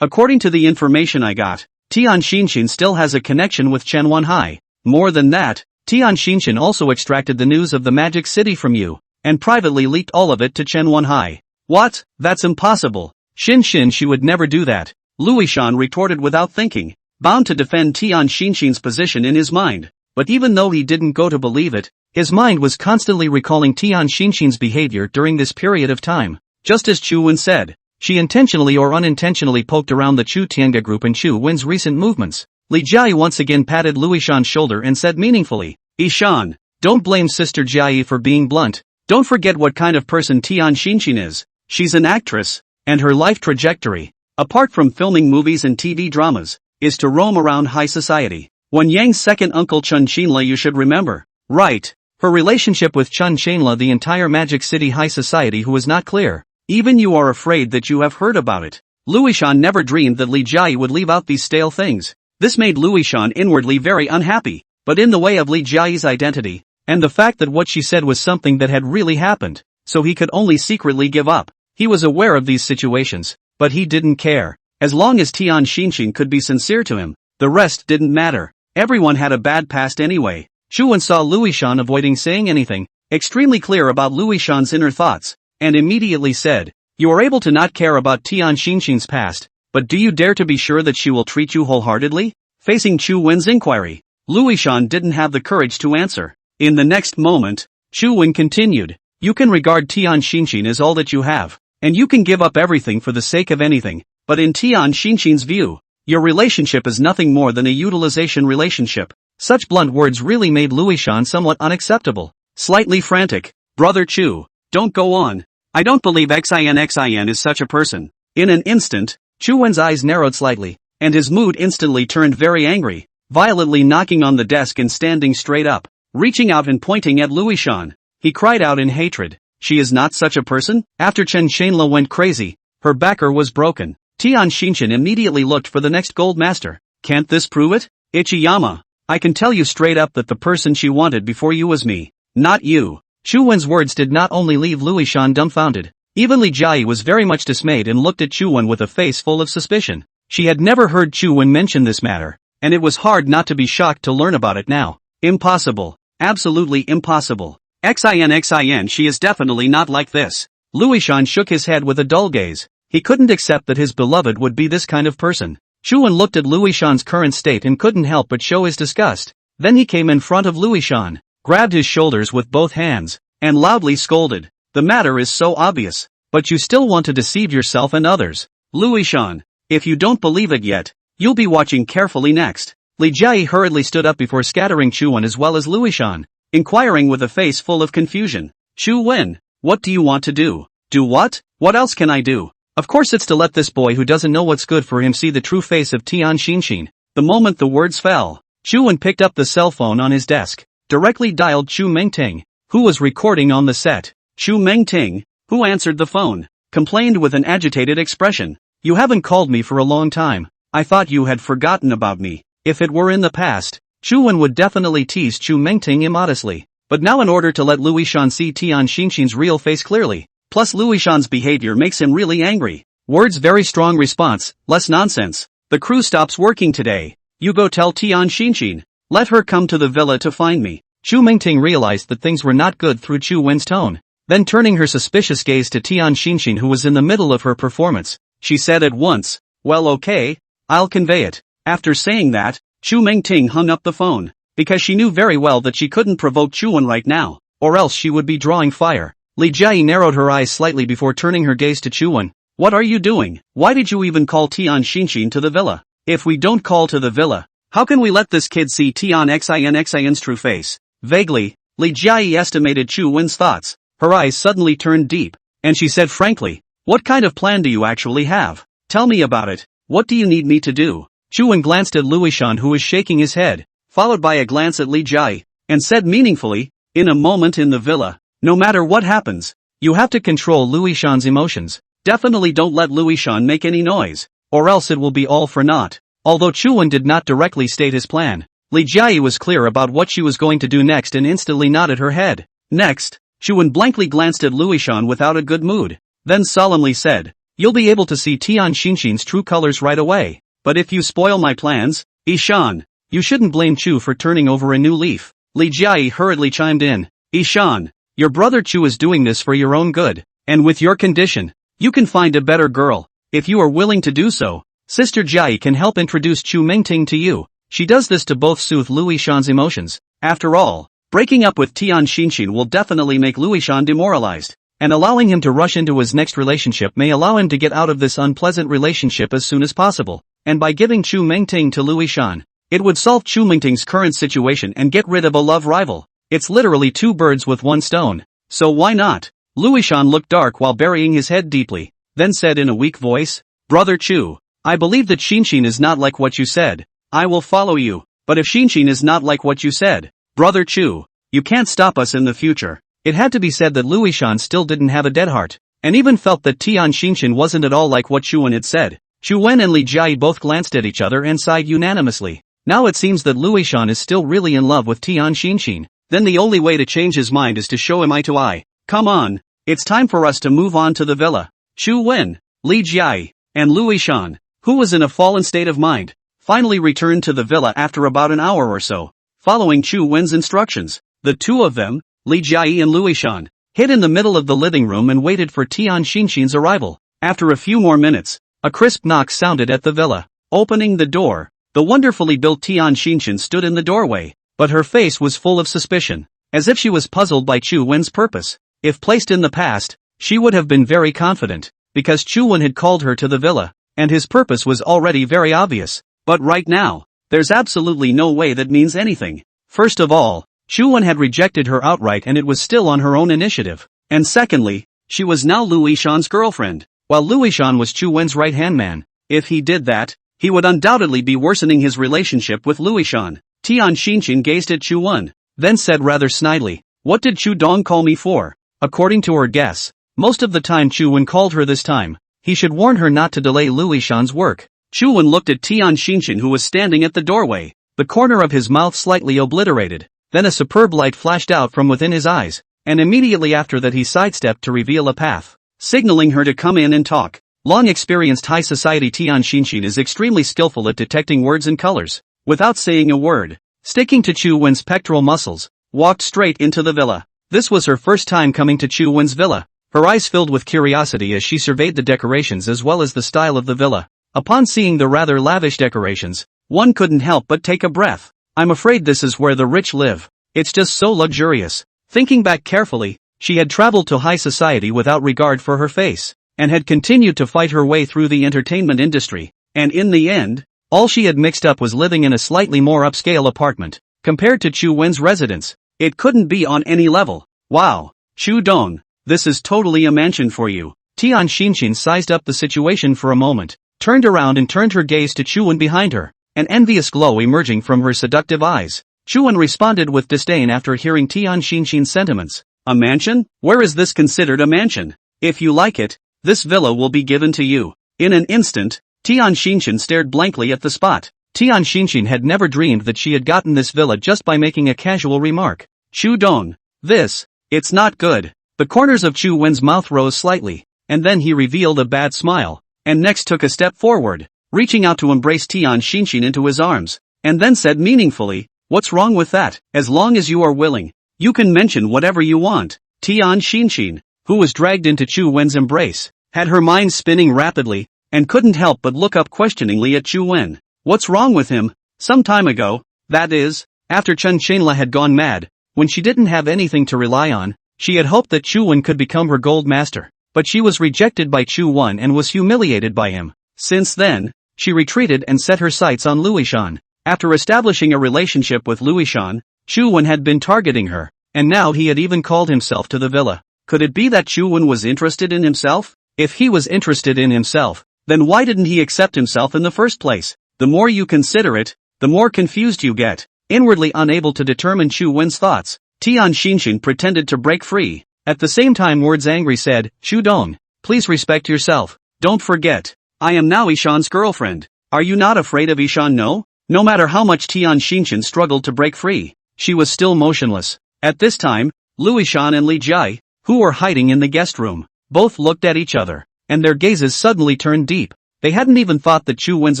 according to the information I got, Tian Xinshin still has a connection with Chen Wanhai. More than that, Tian Xinshin also extracted the news of the Magic City from you, and privately leaked all of it to Chen Wanhai. What? That's impossible. Xinshin, she would never do that. Luishan retorted without thinking, bound to defend Tian Xinshin's position in his mind. But even though he didn't go to believe it, his mind was constantly recalling Tian Xinshin's behavior during this period of time. Just as Chu Wen said, she intentionally or unintentionally poked around the Chu Tianga group in Chu Wen's recent movements. Li Jiai once again patted Luishan's shoulder and said meaningfully, Ishan, don't blame Sister Jiai for being blunt. Don't forget what kind of person Tian Xinshin is. She's an actress, and her life trajectory, apart from filming movies and TV dramas, is to roam around high society. Wen Yang's second uncle Chun Chenla you should remember. Right. Her relationship with Chun Chenla, the entire Magic City high society who is not clear. Even you are afraid that you have heard about it. Luishan never dreamed that Li Jiai would leave out these stale things. This made Luishan inwardly very unhappy, but in the way of Li Jiai's identity, and the fact that what she said was something that had really happened, so he could only secretly give up. He was aware of these situations, but he didn't care. As long as Tian Xinshin could be sincere to him, the rest didn't matter. Everyone had a bad past anyway. Chu Wen saw Luishan avoiding saying anything, extremely clear about Luishan's inner thoughts, and immediately said, You are able to not care about Tian Xinshin's past, but do you dare to be sure that she will treat you wholeheartedly? Facing Chu Wen's inquiry, Luishan didn't have the courage to answer. In the next moment, Chu Wen continued, You can regard Tian Xinshin as all that you have, and you can give up everything for the sake of anything, but in Tian Xinshin's view, your relationship is nothing more than a utilization relationship. Such blunt words really made Luishan somewhat unacceptable. Slightly frantic, Brother Chu, don't go on. I don't believe Xin is such a person. In an instant, Chu Wen's eyes narrowed slightly, and his mood instantly turned very angry, violently knocking on the desk and standing straight up, reaching out and pointing at Luishan. he cried out in hatred. She is not such a person? After Chen Shanla went crazy, her backer was broken. Tian Xinshin immediately looked for the next gold master. Can't this prove it? Ichiyama, I can tell you straight up that the person she wanted before you was me, not you. Chu Wen's words did not only leave Luishan dumbfounded. Even Li Jiayi was very much dismayed and looked at Chu Wen with a face full of suspicion. She had never heard Chu Wen mention this matter, and it was hard not to be shocked to learn about it now. Impossible. Absolutely impossible. Xin, she is definitely not like this. Luishan shook his head with a dull gaze. He couldn't accept that his beloved would be this kind of person. Chu Wen looked at Luishan's current state and couldn't help but show his disgust. Then he came in front of Luishan, grabbed his shoulders with both hands, and loudly scolded. The matter is so obvious, but you still want to deceive yourself and others. Luishan, if you don't believe it yet, you'll be watching carefully next. Li Jiayi hurriedly stood up before scattering Chu Wen as well as Luishan, inquiring with a face full of confusion. Chu Wen, what do you want to do? Do what? What else can I do? Of course it's to let this boy who doesn't know what's good for him see the true face of Tian Xinshin. The moment the words fell, Chu Wen picked up the cell phone on his desk, directly dialed Chu Mengting, who was recording on the set. Chu Mengting, who answered the phone, complained with an agitated expression. You haven't called me for a long time. I thought you had forgotten about me. If it were in the past, Chu Wen would definitely tease Chu Mengting immodestly. But now in order to let Luishan see Tian Xinshin's real face clearly, plus Luishan's behavior makes him really angry. Words very strong response, less nonsense. The crew stops working today. You go tell Tian Xinshin. Let her come to the villa to find me. Chu Mengting realized that things were not good through Chu Wen's tone. Then turning her suspicious gaze to Tian Xinshin who was in the middle of her performance, she said at once, well okay, I'll convey it. After saying that, Chu Mengting hung up the phone, because she knew very well that she couldn't provoke Chu Wen right now, or else she would be drawing fire. Li Jiayi narrowed her eyes slightly before turning her gaze to Chu Wen. What are you doing? Why did you even call Tian Xinshin to the villa? If we don't call to the villa, how can we let this kid see Tian Xin's true face? Vaguely, Li Jiayi estimated Chu Wen's thoughts. Her eyes suddenly turned deep, and she said frankly, what kind of plan do you actually have? Tell me about it. What do you need me to do? Chu Wen glanced at Luishan who was shaking his head, followed by a glance at Li Jiayi, and said meaningfully, in a moment in the villa, no matter what happens, you have to control Luishan's emotions. Definitely don't let Luishan make any noise, or else it will be all for naught. Although Chu Wen did not directly state his plan, Li Jiayi was clear about what she was going to do next and instantly nodded her head. Next, Chu Wen blankly glanced at Luishan without a good mood, then solemnly said, you'll be able to see Tian Xinshin's true colors right away. But if you spoil my plans, Ishan, you shouldn't blame Chu for turning over a new leaf. Li Jiayi hurriedly chimed in. Ishan, your brother Chu is doing this for your own good, and with your condition, you can find a better girl. If you are willing to do so, Sister Jiayi can help introduce Chu Mengting to you. She does this to both soothe Luishan's emotions. After all, breaking up with Tian Xinshin will definitely make Luishan demoralized, and allowing him to rush into his next relationship may allow him to get out of this unpleasant relationship as soon as possible. And by giving Chu Mengting to Luishan, it would solve Chu Mengting's current situation and get rid of a love rival. It's literally two birds with one stone. So why not? Luishan looked dark while burying his head deeply, then said in a weak voice, Brother Chu, I believe that Xinshin is not like what you said. I will follow you. But if Xinshin is not like what you said, Brother Chu, you can't stop us in the future. It had to be said that Luishan still didn't have a dead heart, and even felt that Tian Xinshin wasn't at all like what Chu Wen had said. Chu Wen and Li Jiayi both glanced at each other and sighed unanimously. Now it seems that Luishan is still really in love with Tian Xinshin. Then the only way to change his mind is to show him eye to eye. Come on, it's time for us to move on to the villa. Chu Wen, Li Jiayi, and Luishan, who was in a fallen state of mind, finally returned to the villa after about an hour or so. Following Chu Wen's instructions, the two of them, Li Jiayi and Luishan, hid in the middle of the living room and waited for Tian Xinshin's arrival. After a few more minutes, a crisp knock sounded at the villa. Opening the door, the wonderfully built Tian Xinshin stood in the doorway, but her face was full of suspicion, as if she was puzzled by Chu Wen's purpose. If placed in the past, she would have been very confident, because Chu Wen had called her to the villa, and his purpose was already very obvious. But right now, there's absolutely no way that means anything. First of all, Chu Wen had rejected her outright and it was still on her own initiative. And secondly, she was now Luishan's girlfriend, while Luishan was Chu Wen's right-hand man. If he did that, he would undoubtedly be worsening his relationship with Luishan. Tian Xinshin gazed at Chu Wen, then said rather snidely, What did Chu Dong call me for? According to her guess, most of the time Chu Wen called her this time. He should warn her not to delay Luishan's work. Chu Wen looked at Tian Xinshin who was standing at the doorway, the corner of his mouth slightly obliterated. Then a superb light flashed out from within his eyes, and immediately after that he sidestepped to reveal a path, signaling her to come in and talk. Long-experienced high society Tian Xinshin is extremely skillful at detecting words and colors. Without saying a word, sticking to Chu Wen's pectoral muscles, walked straight into the villa. This was her first time coming to Chu Wen's villa. Her eyes filled with curiosity as she surveyed the decorations as well as the style of the villa. Upon seeing the rather lavish decorations, one couldn't help but take a breath. I'm afraid this is where the rich live. It's just so luxurious. Thinking back carefully, she had traveled to high society without regard for her face, and had continued to fight her way through the entertainment industry, and in the end, all she had mixed up was living in a slightly more upscale apartment. Compared to Chu Wen's residence, it couldn't be on any level. Wow, Chu Dong, this is totally a mansion for you. Tian Xinshin sized up the situation for a moment, turned around and turned her gaze to Chu Wen behind her, an envious glow emerging from her seductive eyes. Chu Wen responded with disdain after hearing Tian Xinshin's sentiments. A mansion? Where is this considered a mansion? If you like it, this villa will be given to you. In an instant, Tian Xinshin stared blankly at the spot. Tian Xinshin had never dreamed that she had gotten this villa just by making a casual remark. Chu Dong, it's not good. The corners of Chu Wen's mouth rose slightly, and then he revealed a bad smile, and next took a step forward, reaching out to embrace Tian Xinshin into his arms, and then said meaningfully, what's wrong with that? As long as you are willing, you can mention whatever you want. Tian Xinshin, who was dragged into Chu Wen's embrace, had her mind spinning rapidly, and couldn't help but look up questioningly at Chu Wen. What's wrong with him? Some time ago, that is, after Chen Chenla had gone mad, when she didn't have anything to rely on, she had hoped that Chu Wen could become her gold master, but she was rejected by Chu Wen and was humiliated by him. Since then, she retreated and set her sights on Luishan. After establishing a relationship with Luishan, Chu Wen had been targeting her, and now he had even called himself to the villa. Could it be that Chu Wen was interested in himself? If he was interested in himself, then why didn't he accept himself in the first place? The more you consider it, the more confused you get. Inwardly unable to determine Chu Wen's thoughts, Tian Xinshin pretended to break free. At the same time words angry said, Chu Dong, please respect yourself. Don't forget, I am now Ishan's girlfriend. Are you not afraid of Ishan? No? No matter how much Tian Xinshin struggled to break free, she was still motionless. At this time, Luishan and Li Jai, who were hiding in the guest room, both looked at each other, and their gazes suddenly turned deep. They hadn't even thought that Chu Wen's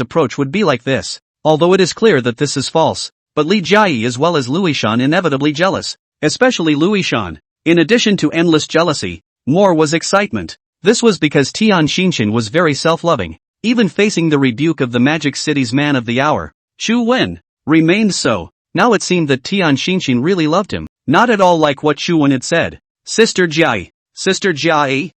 approach would be like this, although it is clear that this is false. But Li Jai as well as Luishan inevitably jealous, especially Luishan. In addition to endless jealousy, more was excitement. This was because Tian Xinshin was very self-loving, even facing the rebuke of the Magic City's man of the hour. Chu Wen remained so. Now it seemed that Tian Xinshin really loved him, not at all like what Chu Wen had said. Sister Jai, Xin,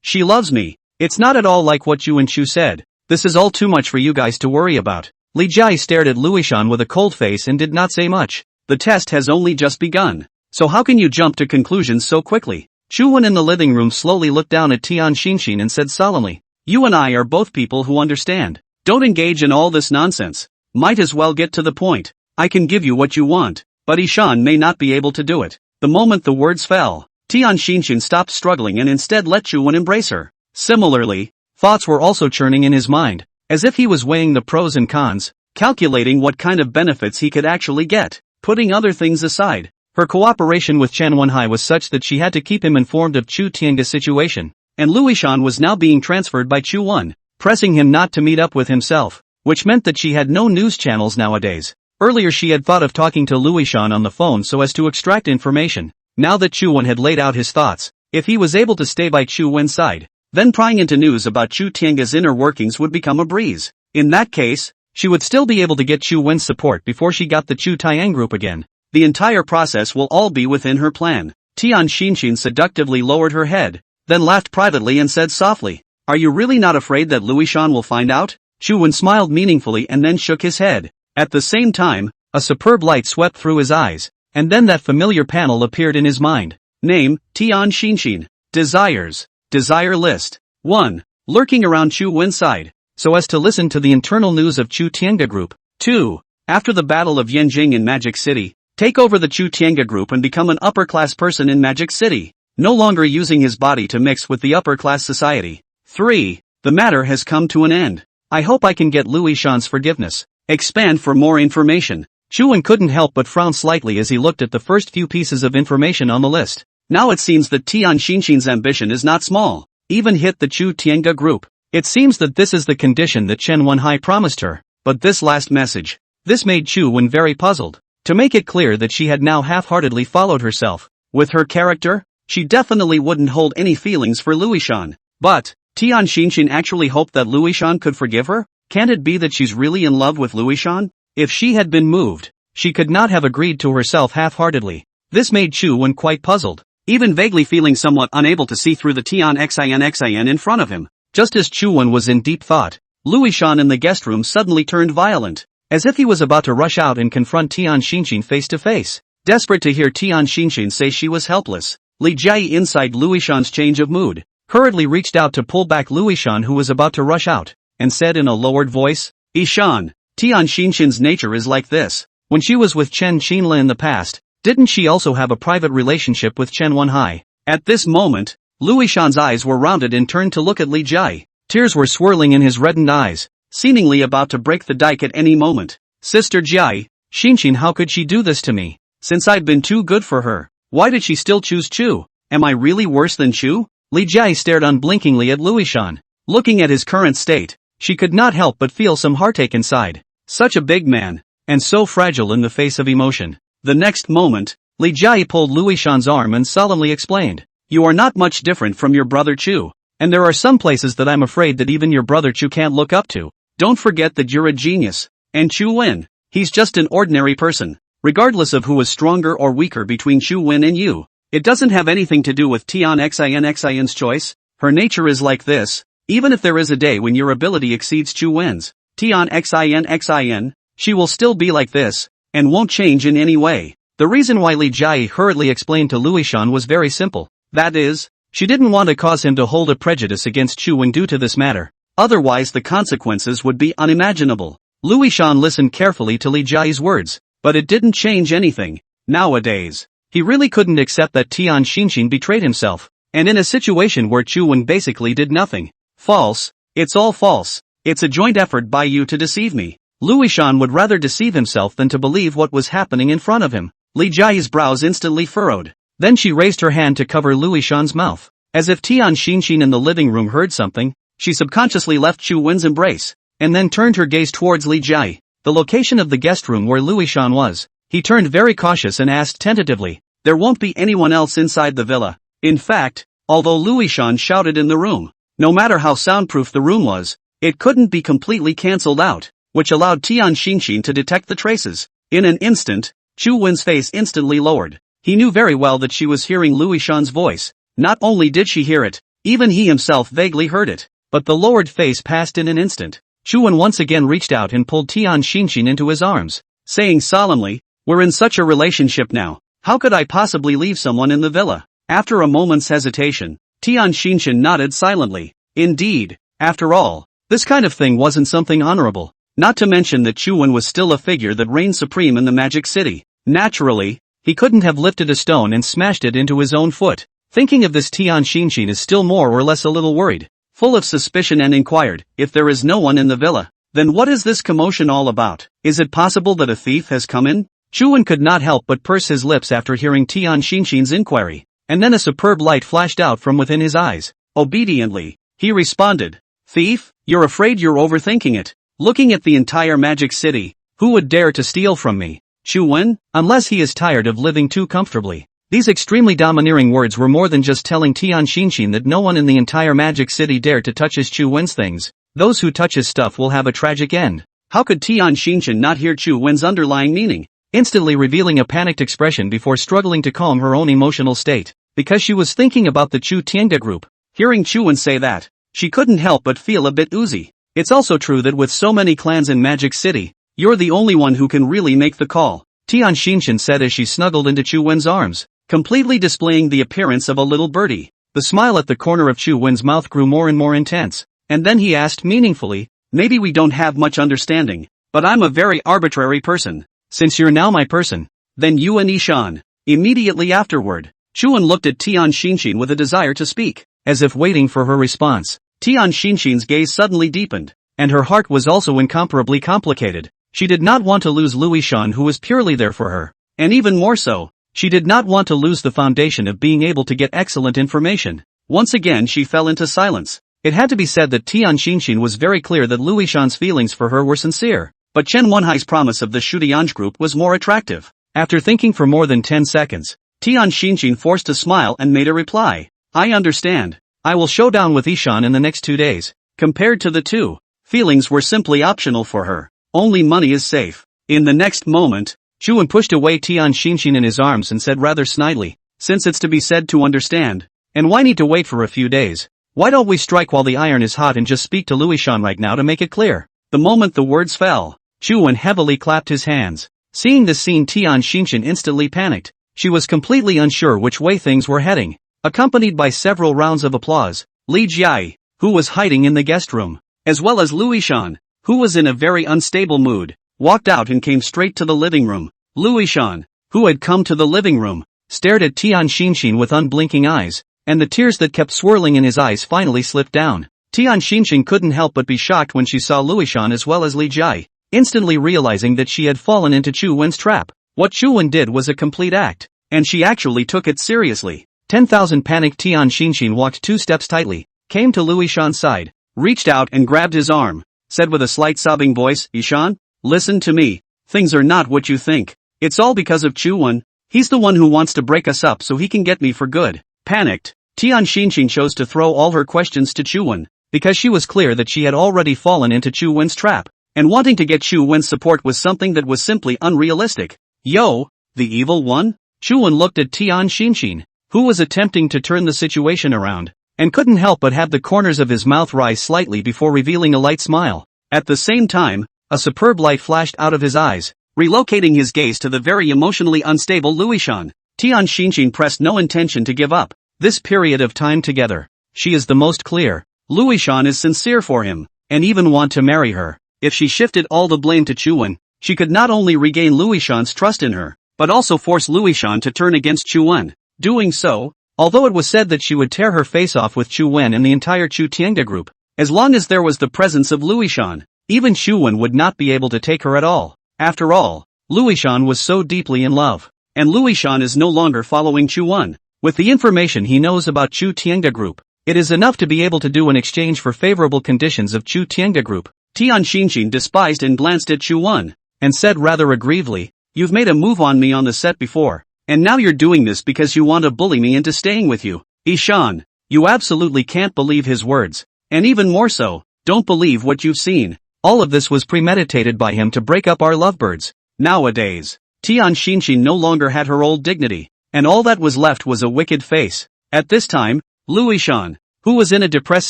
she loves me. It's not at all like what you and Chu said. This is all too much for you guys to worry about. Li Jai stared at Luishan with a cold face and did not say much. The test has only just begun. So how can you jump to conclusions so quickly? Chu Wen in the living room slowly looked down at Tian Xinshin and said solemnly, you and I are both people who understand. Don't engage in all this nonsense. Might as well get to the point. I can give you what you want, but Ishan may not be able to do it. The moment the words fell, Tian Xinshin stopped struggling and instead let Chu Wen embrace her. Similarly, thoughts were also churning in his mind, as if he was weighing the pros and cons, calculating what kind of benefits he could actually get. Putting other things aside, her cooperation with Chen Wenhai was such that she had to keep him informed of Chu Tiange's situation, and Luishan was now being transferred by Chu Wen, pressing him not to meet up with himself, which meant that she had no news channels nowadays. Earlier she had thought of talking to Luishan on the phone so as to extract information. Now that Chu Wen had laid out his thoughts, if he was able to stay by Chu Wen's side, then prying into news about Chu Tiange's inner workings would become a breeze. In that case, she would still be able to get Chu Wen's support before she got the Chu Tian group again. The entire process will all be within her plan. Tian Xinshin seductively lowered her head, then laughed privately and said softly, are you really not afraid that Luishan will find out? Chu Wen smiled meaningfully and then shook his head. At the same time, a superb light swept through his eyes, and then that familiar panel appeared in his mind. Name, Tian Xinshin. Desires. Desire list. 1. Lurking around Chu Wen's side, so as to listen to the internal news of Chu Tiange group. 2. After the Battle of Yanjing in Magic City, Take over the Chu Tiange group and become an upper-class person in Magic City, no longer using his body to mix with the upper-class society. 3. The matter has come to an end. I hope I can get Louis Shan's forgiveness. Expand for more information. Chuan couldn't help but frown slightly as he looked at the first few pieces of information on the list. Now it seems that Tian Xinxin's ambition is not small. Even hit the Chu Tiange group. It seems that this is the condition that Chen Wenhai promised her. But this last message. This made Chu Wen very puzzled. To make it clear that she had now half-heartedly followed herself. With her character, she definitely wouldn't hold any feelings for Louis Shan. But, Tian Xinxin actually hoped that Louis Shan could forgive her? Can't it be that she's really in love with Louis Shan? If she had been moved, she could not have agreed to herself half-heartedly. This made Chu Wen quite puzzled, even vaguely feeling somewhat unable to see through the Tian Xin in front of him. Just as Chu Wen was in deep thought, Louis Shan in the guest room suddenly turned violent, as if he was about to rush out and confront Tian Xinxin face to face. Desperate to hear Tian Xinxin say she was helpless, Li Jiayi inside Louis Shan's change of mood, hurriedly reached out to pull back Louis Shan who was about to rush out, and said in a lowered voice, Ishan, Tian Xinxin's nature is like this. When she was with Chen Qinla in the past, didn't she also have a private relationship with Chen Wenhai? At this moment, Louis Shan's eyes were rounded and turned to look at Li Jiayi. Tears were swirling in his reddened eyes, seemingly about to break the dike at any moment. Sister Jiayi, Xinxin, how could she do this to me? Since I've been too good for her, why did she still choose Chu? Am I really worse than Chu? Li Jiayi stared unblinkingly at Louis Shan. Looking at his current state, she could not help but feel some heartache inside. Such a big man, and so fragile in the face of emotion. The next moment, Li Jiayi pulled Louis Shan's arm and solemnly explained, You are not much different from your brother Chu. And there are some places that I'm afraid that even your brother Chu can't look up to. Don't forget that you're a genius. And Chu Wen, he's just an ordinary person. Regardless of who is stronger or weaker between Chu Wen and you, it doesn't have anything to do with Tian Xin's choice. Her nature is like this. Even if there is a day when your ability exceeds Chu Wen's, Tian Xin, she will still be like this, and won't change in any way. The reason why Li Jiayi hurriedly explained to Louis Shan was very simple. That is, she didn't want to cause him to hold a prejudice against Chu Wen due to this matter. Otherwise the consequences would be unimaginable. Louis Shan listened carefully to Li Jiayi's words, but it didn't change anything. Nowadays, he really couldn't accept that Tian Xinxin betrayed himself, and in a situation where Chu Wen basically did nothing. False, it's all false. It's a joint effort by you to deceive me. Louis Shan would rather deceive himself than to believe what was happening in front of him. Li Jiayi's brows instantly furrowed. Then she raised her hand to cover Louis Shan's mouth. As if Tian Xinxin in the living room heard something, she subconsciously left Chu Wen's embrace, and then turned her gaze towards Li Jiayi, the location of the guest room where Louis Shan was. He turned very cautious and asked tentatively, There won't be anyone else inside the villa. In fact, although Louis Shan shouted in the room, no matter how soundproof the room was, it couldn't be completely cancelled out, which allowed Tian Xinxin to detect the traces. In an instant, Chu Wen's face instantly lowered. He knew very well that she was hearing Louis Shan's voice. Not only did she hear it, even he himself vaguely heard it. But the lowered face passed in an instant. Chu Wen once again reached out and pulled Tian Xinxin into his arms, saying solemnly, We're in such a relationship now. How could I possibly leave someone in the villa? After a moment's hesitation, Tian Xinxin nodded silently. Indeed, after all, this kind of thing wasn't something honorable. Not to mention that Chu Wen was still a figure that reigned supreme in the Magic City. Naturally, he couldn't have lifted a stone and smashed it into his own foot. Thinking of this, Tian Xinxin is still more or less a little worried, full of suspicion, and inquired, If there is no one in the villa, then what is this commotion all about? Is it possible that a thief has come in? Chu Wen could not help but purse his lips after hearing Tian Xinxin's inquiry, and then a superb light flashed out from within his eyes. Obediently, he responded, Thief, you're afraid you're overthinking it. Looking at the entire Magic City, who would dare to steal from me? Chu Wen, unless he is tired of living too comfortably. These extremely domineering words were more than just telling Tian Xinxin that no one in the entire Magic City dared to touch his Chu Wen's things. Those who touch his stuff will have a tragic end. How could Tian Xinxin not hear Chu Wen's underlying meaning? Instantly revealing a panicked expression before struggling to calm her own emotional state, because she was thinking about the Chu Tiange group. Hearing Chu Wen say that, she couldn't help but feel a bit oozy. It's also true that with so many clans in Magic City, you're the only one who can really make the call, Tian Xinxin said as she snuggled into Chu Wen's arms, completely displaying the appearance of a little birdie. The smile at the corner of Chu Wen's mouth grew more and more intense, and then he asked meaningfully, Maybe we don't have much understanding, but I'm a very arbitrary person. Since you're now my person, Then you and Ishan. Immediately afterward, Chuan looked at Tian Xinshin with a desire to speak, as if waiting for her response. Tian Xinshin's gaze suddenly deepened, and her heart was also incomparably complicated. She did not want to lose Lu Yishan, who was purely there for her. And even more so, she did not want to lose the foundation of being able to get excellent information. Once again she fell into silence. It had to be said that Tian Xinshin was very clear that Lu Yishan's feelings for her were sincere, but Chen Wenhai's promise of the Shudianj group was more attractive. After thinking for more than 10 seconds, Tian Xinshin forced a smile and made a reply. I understand. I will show down with Ishan in the next 2 days. Compared to the two, feelings were simply optional for her. Only money is safe. In the next moment, Chuan pushed away Tian Xinshin in his arms and said rather snidely, since it's to be said to understand, and why need to wait for a few days? Why don't we strike while the iron is hot and just speak to Lu Yishan right now to make it clear? The moment the words fell, Chuan heavily clapped his hands. Seeing this scene, Tian Xinshin instantly panicked. She was completely unsure which way things were heading. Accompanied by several rounds of applause, Li Jiai, who was hiding in the guest room, as well as Lu Yishan, who was in a very unstable mood, walked out and came straight to the living room. Lu Yishan, who had come to the living room, stared at Tian Xinshin with unblinking eyes, and the tears that kept swirling in his eyes finally slipped down. Tian Xinshin couldn't help but be shocked when she saw Lu Yishan as well as Li Jiai, instantly realizing that she had fallen into Chu Wen's trap. What Chu Wen did was a complete act, and she actually took it seriously. 10,000 panicked Tian Xinshin walked 2 steps tightly, came to Lu Yishan's side, reached out and grabbed his arm, said with a slight sobbing voice, Yishan, listen to me, things are not what you think. It's all because of Chu Wen. He's the one who wants to break us up so he can get me for good. Panicked, Tian Xinshin chose to throw all her questions to Chu Wen, because she was clear that she had already fallen into Chu Wen's trap, and wanting to get Chu Wen's support was something that was simply unrealistic. Yo, the evil one? Chu Wen looked at Tian Xinshin, who was attempting to turn the situation around, and couldn't help but have the corners of his mouth rise slightly before revealing a light smile. At the same time, a superb light flashed out of his eyes, relocating his gaze to the very emotionally unstable Lu Yishan. Tian Xinshin pressed no intention to give up this period of time together. She is the most clear. Lu Yishan is sincere for him, and even want to marry her. If she shifted all the blame to Chu Wen, she could not only regain Lu Yishan's trust in her, but also force Lu Yishan to turn against Chu Wen. Doing so, although it was said that she would tear her face off with Chu Wen and the entire Chu Tiangda group, as long as there was the presence of Lu Yishan, even Chu Wen would not be able to take her at all. After all, Lu Yishan was so deeply in love, and Lu Yishan is no longer following Chu Wen. With the information he knows about Chu Tiangda group, it is enough to be able to do in exchange for favorable conditions of Chu Tiangda group. Tian Xinshin despised and glanced at Chu Wen, and said rather aggrievedly, you've made a move on me on the set before, and now you're doing this because you want to bully me into staying with you. Ishan, you absolutely can't believe his words, and even more so, don't believe what you've seen. All of this was premeditated by him to break up our lovebirds. Nowadays, Tian Xinshin no longer had her old dignity, and all that was left was a wicked face. At this time, Lu Yishan, who was in a depressed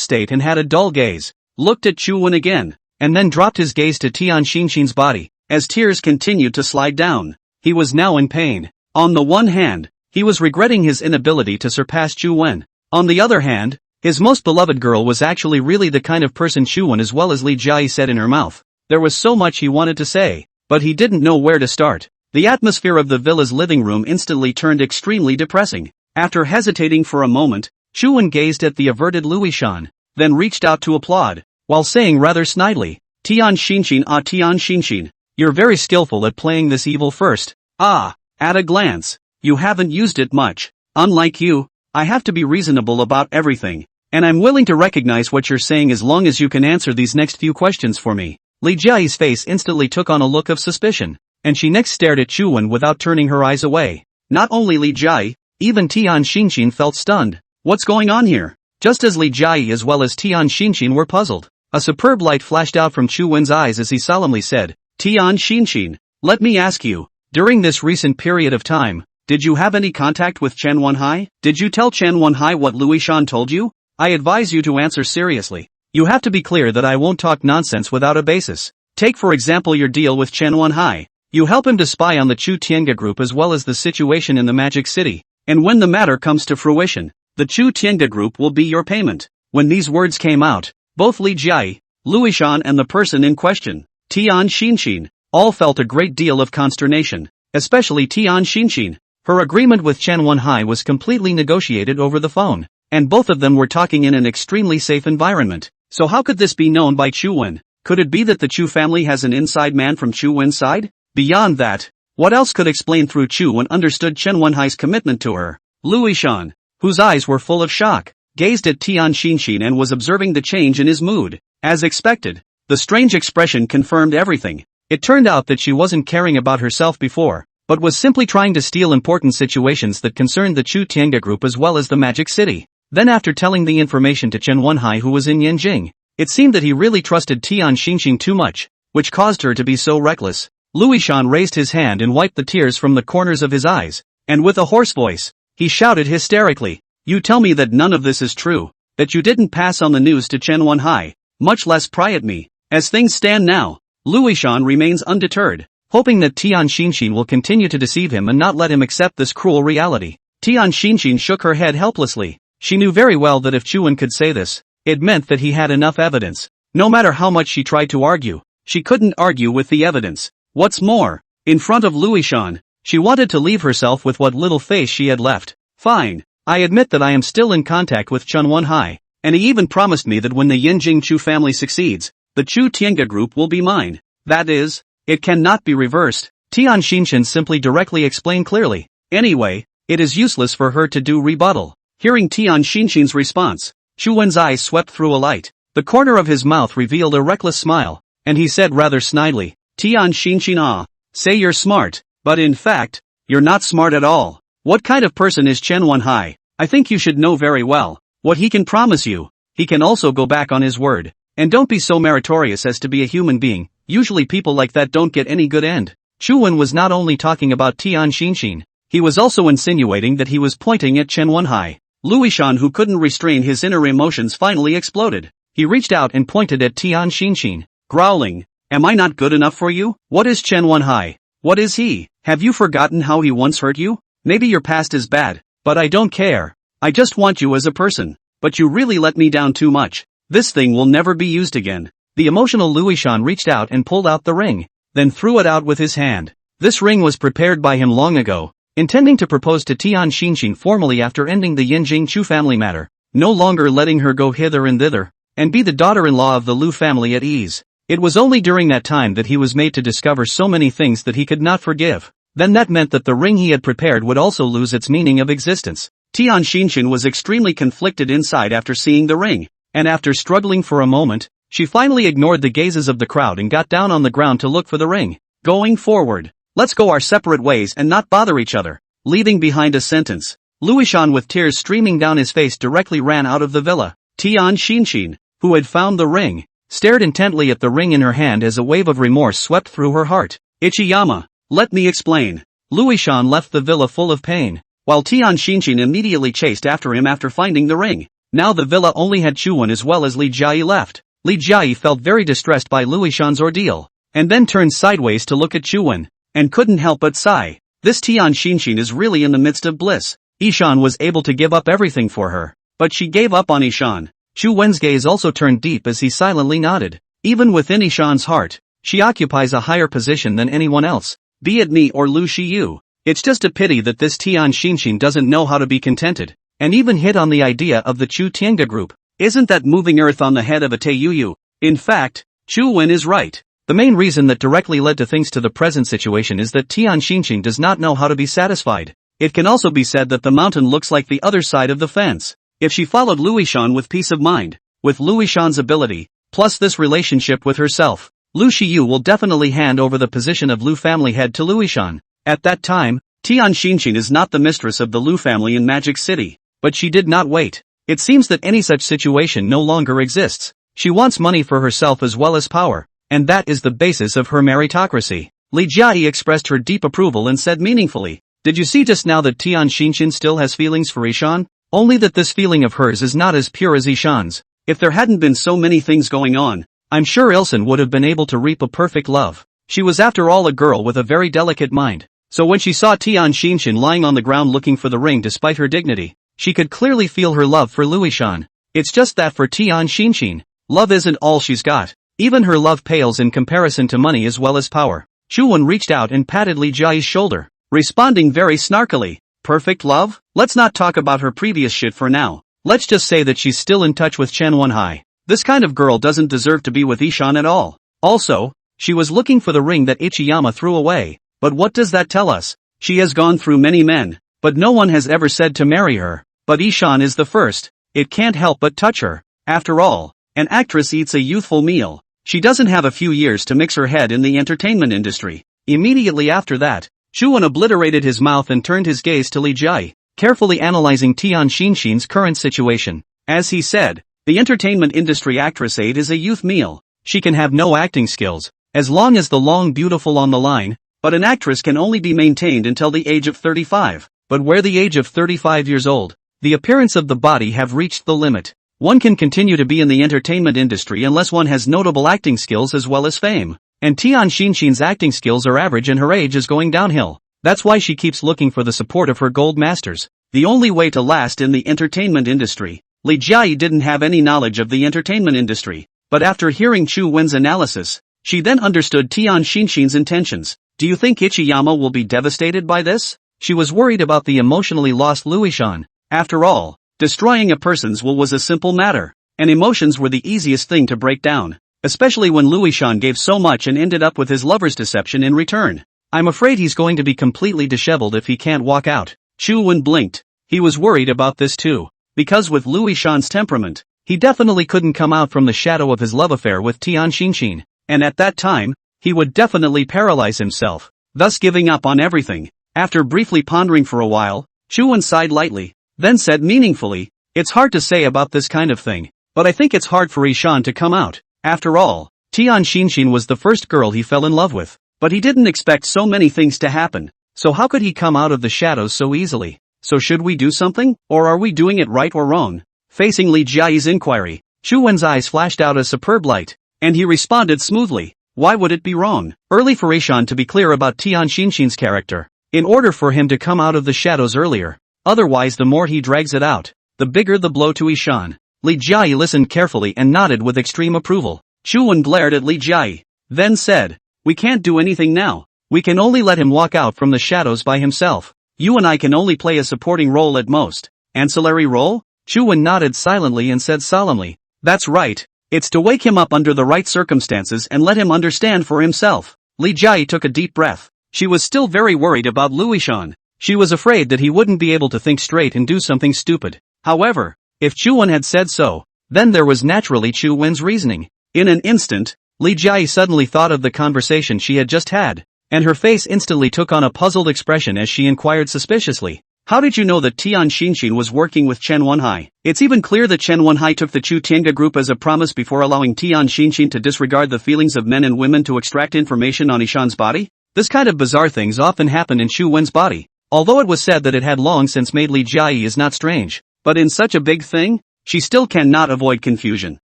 state and had a dull gaze, looked at Chu Wen again, and then dropped his gaze to Tian Xinshin's body. As tears continued to slide down, he was now in pain. On the one hand, he was regretting his inability to surpass Chu Wen. On the other hand, his most beloved girl was actually really the kind of person Chu Wen as well as Li Jiai said in her mouth. There was so much he wanted to say, but he didn't know where to start. The atmosphere of the villa's living room instantly turned extremely depressing. After hesitating for a moment, Chu Wen gazed at the averted Lu Yishan, then reached out to applaud, while saying rather snidely, Tian Xinshin, Tian Xinshin, you're very skillful at playing this evil first. At a glance, you haven't used it much. Unlike you, I have to be reasonable about everything, and I'm willing to recognize what you're saying as long as you can answer these next few questions for me. Li Jiai's face instantly took on a look of suspicion, and she next stared at Chu Wen without turning her eyes away. Not only Li Jiai, even Tian Xinshin felt stunned. What's going on here? Just as Li Jiai as well as Tian Xinshin were puzzled, a superb light flashed out from Chu Wen's eyes as he solemnly said, Tian Xinshin, let me ask you, during this recent period of time, did you have any contact with Chen Wenhai? Did you tell Chen Wenhai what Lu Yishan told you? I advise you to answer seriously. You have to be clear that I won't talk nonsense without a basis. Take for example your deal with Chen Wenhai. You help him to spy on the Chu Tiangda group as well as the situation in the Magic City, and when the matter comes to fruition, the Chu Tiangda group will be your payment. When these words came out, both Li Jiai, Lu Yishan and the person in question, Tian Xinshin, all felt a great deal of consternation. especially Tian Xinshin. Her agreement with Chen Wenhai was completely negotiated over the phone, and both of them were talking in an extremely safe environment. So how could this be known by Chu Wen? Could it be that the Chu family has an inside man from Chu Wen's side? Beyond that, what else could explain through Chu Wen understood Chen Wenhai's commitment to her? Lu Yishan, whose eyes were full of shock, gazed at Tian Xinshin and was observing the change in his mood. As expected, the strange expression confirmed everything. It turned out that she wasn't caring about herself before, but was simply trying to steal important situations that concerned the Chu Tianga group as well as the Magic City. Then after telling the information to Chen Wenhai who was in Yanjing, it seemed that he really trusted Tian Xinshin too much, which caused her to be so reckless. Lu Yishan raised his hand and wiped the tears from the corners of his eyes, and with a hoarse voice, he shouted hysterically, "You tell me that none of this is true, that you didn't pass on the news to Chen Wenhai, much less pry at me. As things stand now, Lu Yishan remains undeterred, hoping that Tian Xinshin will continue to deceive him and not let him accept this cruel reality." Tian Xinshin shook her head helplessly. She knew very well that if Chu Wen could say this, it meant that he had enough evidence. No matter how much she tried to argue, she couldn't argue with the evidence. What's more, in front of Lu Yishan, she wanted to leave herself with what little face she had left. "Fine, I admit that I am still in contact with Chen Wenhai, and he even promised me that when the Yanjing Chu family succeeds, the Chu Tianga group will be mine. That is, it cannot be reversed." Tian Xinshin simply directly explained clearly. Anyway, it is useless for her to do rebuttal. Hearing Tian Xinshin's response, Chu Wen's eyes swept through a light. The corner of his mouth revealed a reckless smile, and he said rather snidely, "Tian Xinshin, say you're smart, but in fact, you're not smart at all. What kind of person is Chen Wenhai? I think you should know very well. What he can promise you, he can also go back on his word. And don't be so meritorious as to be a human being. Usually people like that don't get any good end." Chu Wen was not only talking about Tian Xinshin, he was also insinuating that he was pointing at Chen Wenhai. Lu Yishan, who couldn't restrain his inner emotions, finally exploded. He reached out and pointed at Tian Xinshin, growling, "Am I not good enough for you? What is Chen Wenhai? What is he? Have you forgotten how he once hurt you? Maybe your past is bad, but I don't care. I just want you as a person. But you really let me down too much. This thing will never be used again." The emotional Lu Yishan reached out and pulled out the ring, then threw it out with his hand. This ring was prepared by him long ago, intending to propose to Tian Xinshin formally after ending the Yanjing Chu family matter, no longer letting her go hither and thither, and be the daughter-in-law of the Lu family at ease. It was only during that time that he was made to discover so many things that he could not forgive. Then that meant that the ring he had prepared would also lose its meaning of existence. Tian Xinshin was extremely conflicted inside after seeing the ring, and after struggling for a moment, she finally ignored the gazes of the crowd and got down on the ground to look for the ring. "Going forward, let's go our separate ways and not bother each other." Leaving behind a sentence, Lu Yishan, with tears streaming down his face, directly ran out of the villa. Tian Xinshin, who had found the ring, stared intently at the ring in her hand as a wave of remorse swept through her heart. "Ichiyama, let me explain." Lu Yishan left the villa full of pain, while Tian Xinshin immediately chased after him after finding the ring. Now the villa only had Chu Wen as well as Li Jiayi left. Li Jiayi felt very distressed by Lu Yishan's ordeal, and then turned sideways to look at Chu Wen, and couldn't help but sigh. This Tian Xinshin is really in the midst of bliss. Ishan was able to give up everything for her, but she gave up on Ishan. Chu Wen's gaze also turned deep as he silently nodded. Even within Ishan's heart, she occupies a higher position than anyone else, be it me or Lu Shiyu. It's just a pity that this Tian Xinshin doesn't know how to be contented, and even hit on the idea of the Chu Tianga group. Isn't that moving earth on the head of a Teiyuyu? In fact, Chu Wen is right. The main reason that directly led to things to the present situation is that Tian Xinshin does not know how to be satisfied. It can also be said that the mountain looks like the other side of the fence. If she followed Lu Yishan with peace of mind, with Lu Yishan's ability, plus this relationship with herself, Lu Shiyu will definitely hand over the position of Lu family head to Lu Yishan. At that time, Tian Xinshin is not the mistress of the Lu family in Magic City. But she did not wait. It seems that any such situation no longer exists. She wants money for herself as well as power, and that is the basis of her meritocracy. Li Jiayi expressed her deep approval and said meaningfully, "Did you see just now that Tian Xinshin still has feelings for Ishan? Only that this feeling of hers is not as pure as Ishan's. If there hadn't been so many things going on, I'm sure Ilsen would have been able to reap a perfect love. She was after all a girl with a very delicate mind." So when she saw Tian Xinshin lying on the ground looking for the ring despite her dignity, she could clearly feel her love for Lu Yishan. It's just that for Tian Xinshin, love isn't all she's got. Even her love pales in comparison to money as well as power. Chuwon reached out and patted Li Jiayi's shoulder, responding very snarkily. Perfect love? Let's not talk about her previous shit for now. Let's just say that she's still in touch with Chen Wenhai. This kind of girl doesn't deserve to be with Ishan at all. Also, she was looking for the ring that Ichiyama threw away. But what does that tell us? She has gone through many men, but no one has ever said to marry her. But Ishan is the first. It can't help but touch her. After all, an actress eats a youthful meal. She doesn't have a few years to mix her head in the entertainment industry. Immediately after that, Chuwon obliterated his mouth and turned his gaze to Li Jiayi, carefully analyzing Tian Xinshin's current situation. As he said, the entertainment industry actress aide is a youth meal. She can have no acting skills, as long as the long beautiful on the line, but an actress can only be maintained until the age of 35. But where the age of 35 years old, the appearance of the body have reached the limit. One can continue to be in the entertainment industry unless one has notable acting skills as well as fame. And Tian Xinshin's acting skills are average and her age is going downhill. That's why she keeps looking for the support of her gold masters. The only way to last in the entertainment industry. Li Jiayi didn't have any knowledge of the entertainment industry, but after hearing Chu Wen's analysis, she then understood Tian Xinshin's intentions. Do you think Ichiyama will be devastated by this? She was worried about the emotionally lost Luishan. After all, destroying a person's will was a simple matter, and emotions were the easiest thing to break down. Especially when Luishan gave so much and ended up with his lover's deception in return. I'm afraid he's going to be completely disheveled if he can't walk out. Chu Wen blinked. He was worried about this too. Because with Luishan's temperament, he definitely couldn't come out from the shadow of his love affair with Tian Xinshin. And at that time, he would definitely paralyze himself, thus giving up on everything. After briefly pondering for a while, Chu Wen sighed lightly, then said meaningfully, it's hard to say about this kind of thing, but I think it's hard for Ishan to come out. After all, Tian Xinshin was the first girl he fell in love with, but he didn't expect so many things to happen, so how could he come out of the shadows so easily? So should we do something, or are we doing it right or wrong? Facing Li Jiayi's inquiry, Chu Wen's eyes flashed out a superb light, and he responded smoothly, why would it be wrong? Early for Ishan to be clear about Tian Xinshin's character, in order for him to come out of the shadows earlier, otherwise the more he drags it out, the bigger the blow to Ishan. Li Jiayi listened carefully and nodded with extreme approval. Chu Wen glared at Li Jiayi, then said, we can't do anything now. We can only let him walk out from the shadows by himself. You and I can only play a supporting role at most. Ancillary role? Chu Wen nodded silently and said solemnly, that's right. It's to wake him up under the right circumstances and let him understand for himself. Li Jiayi took a deep breath. She was still very worried about Luishan. She was afraid that he wouldn't be able to think straight and do something stupid. However, if Chu Wen had said so, then there was naturally Chu Wen's reasoning. In an instant, Li Jiayi suddenly thought of the conversation she had just had, and her face instantly took on a puzzled expression as she inquired suspiciously, how did you know that Tian Xinshin was working with Chen Wenhai? It's even clear that Chen Wenhai took the Chu Tiange group as a promise before allowing Tian Xinshin to disregard the feelings of men and women to extract information on Ishan's body? This kind of bizarre things often happen in Chu Wen's body. Although it was said that it had long since made Li Jiayi is not strange, but in such a big thing, she still cannot avoid confusion.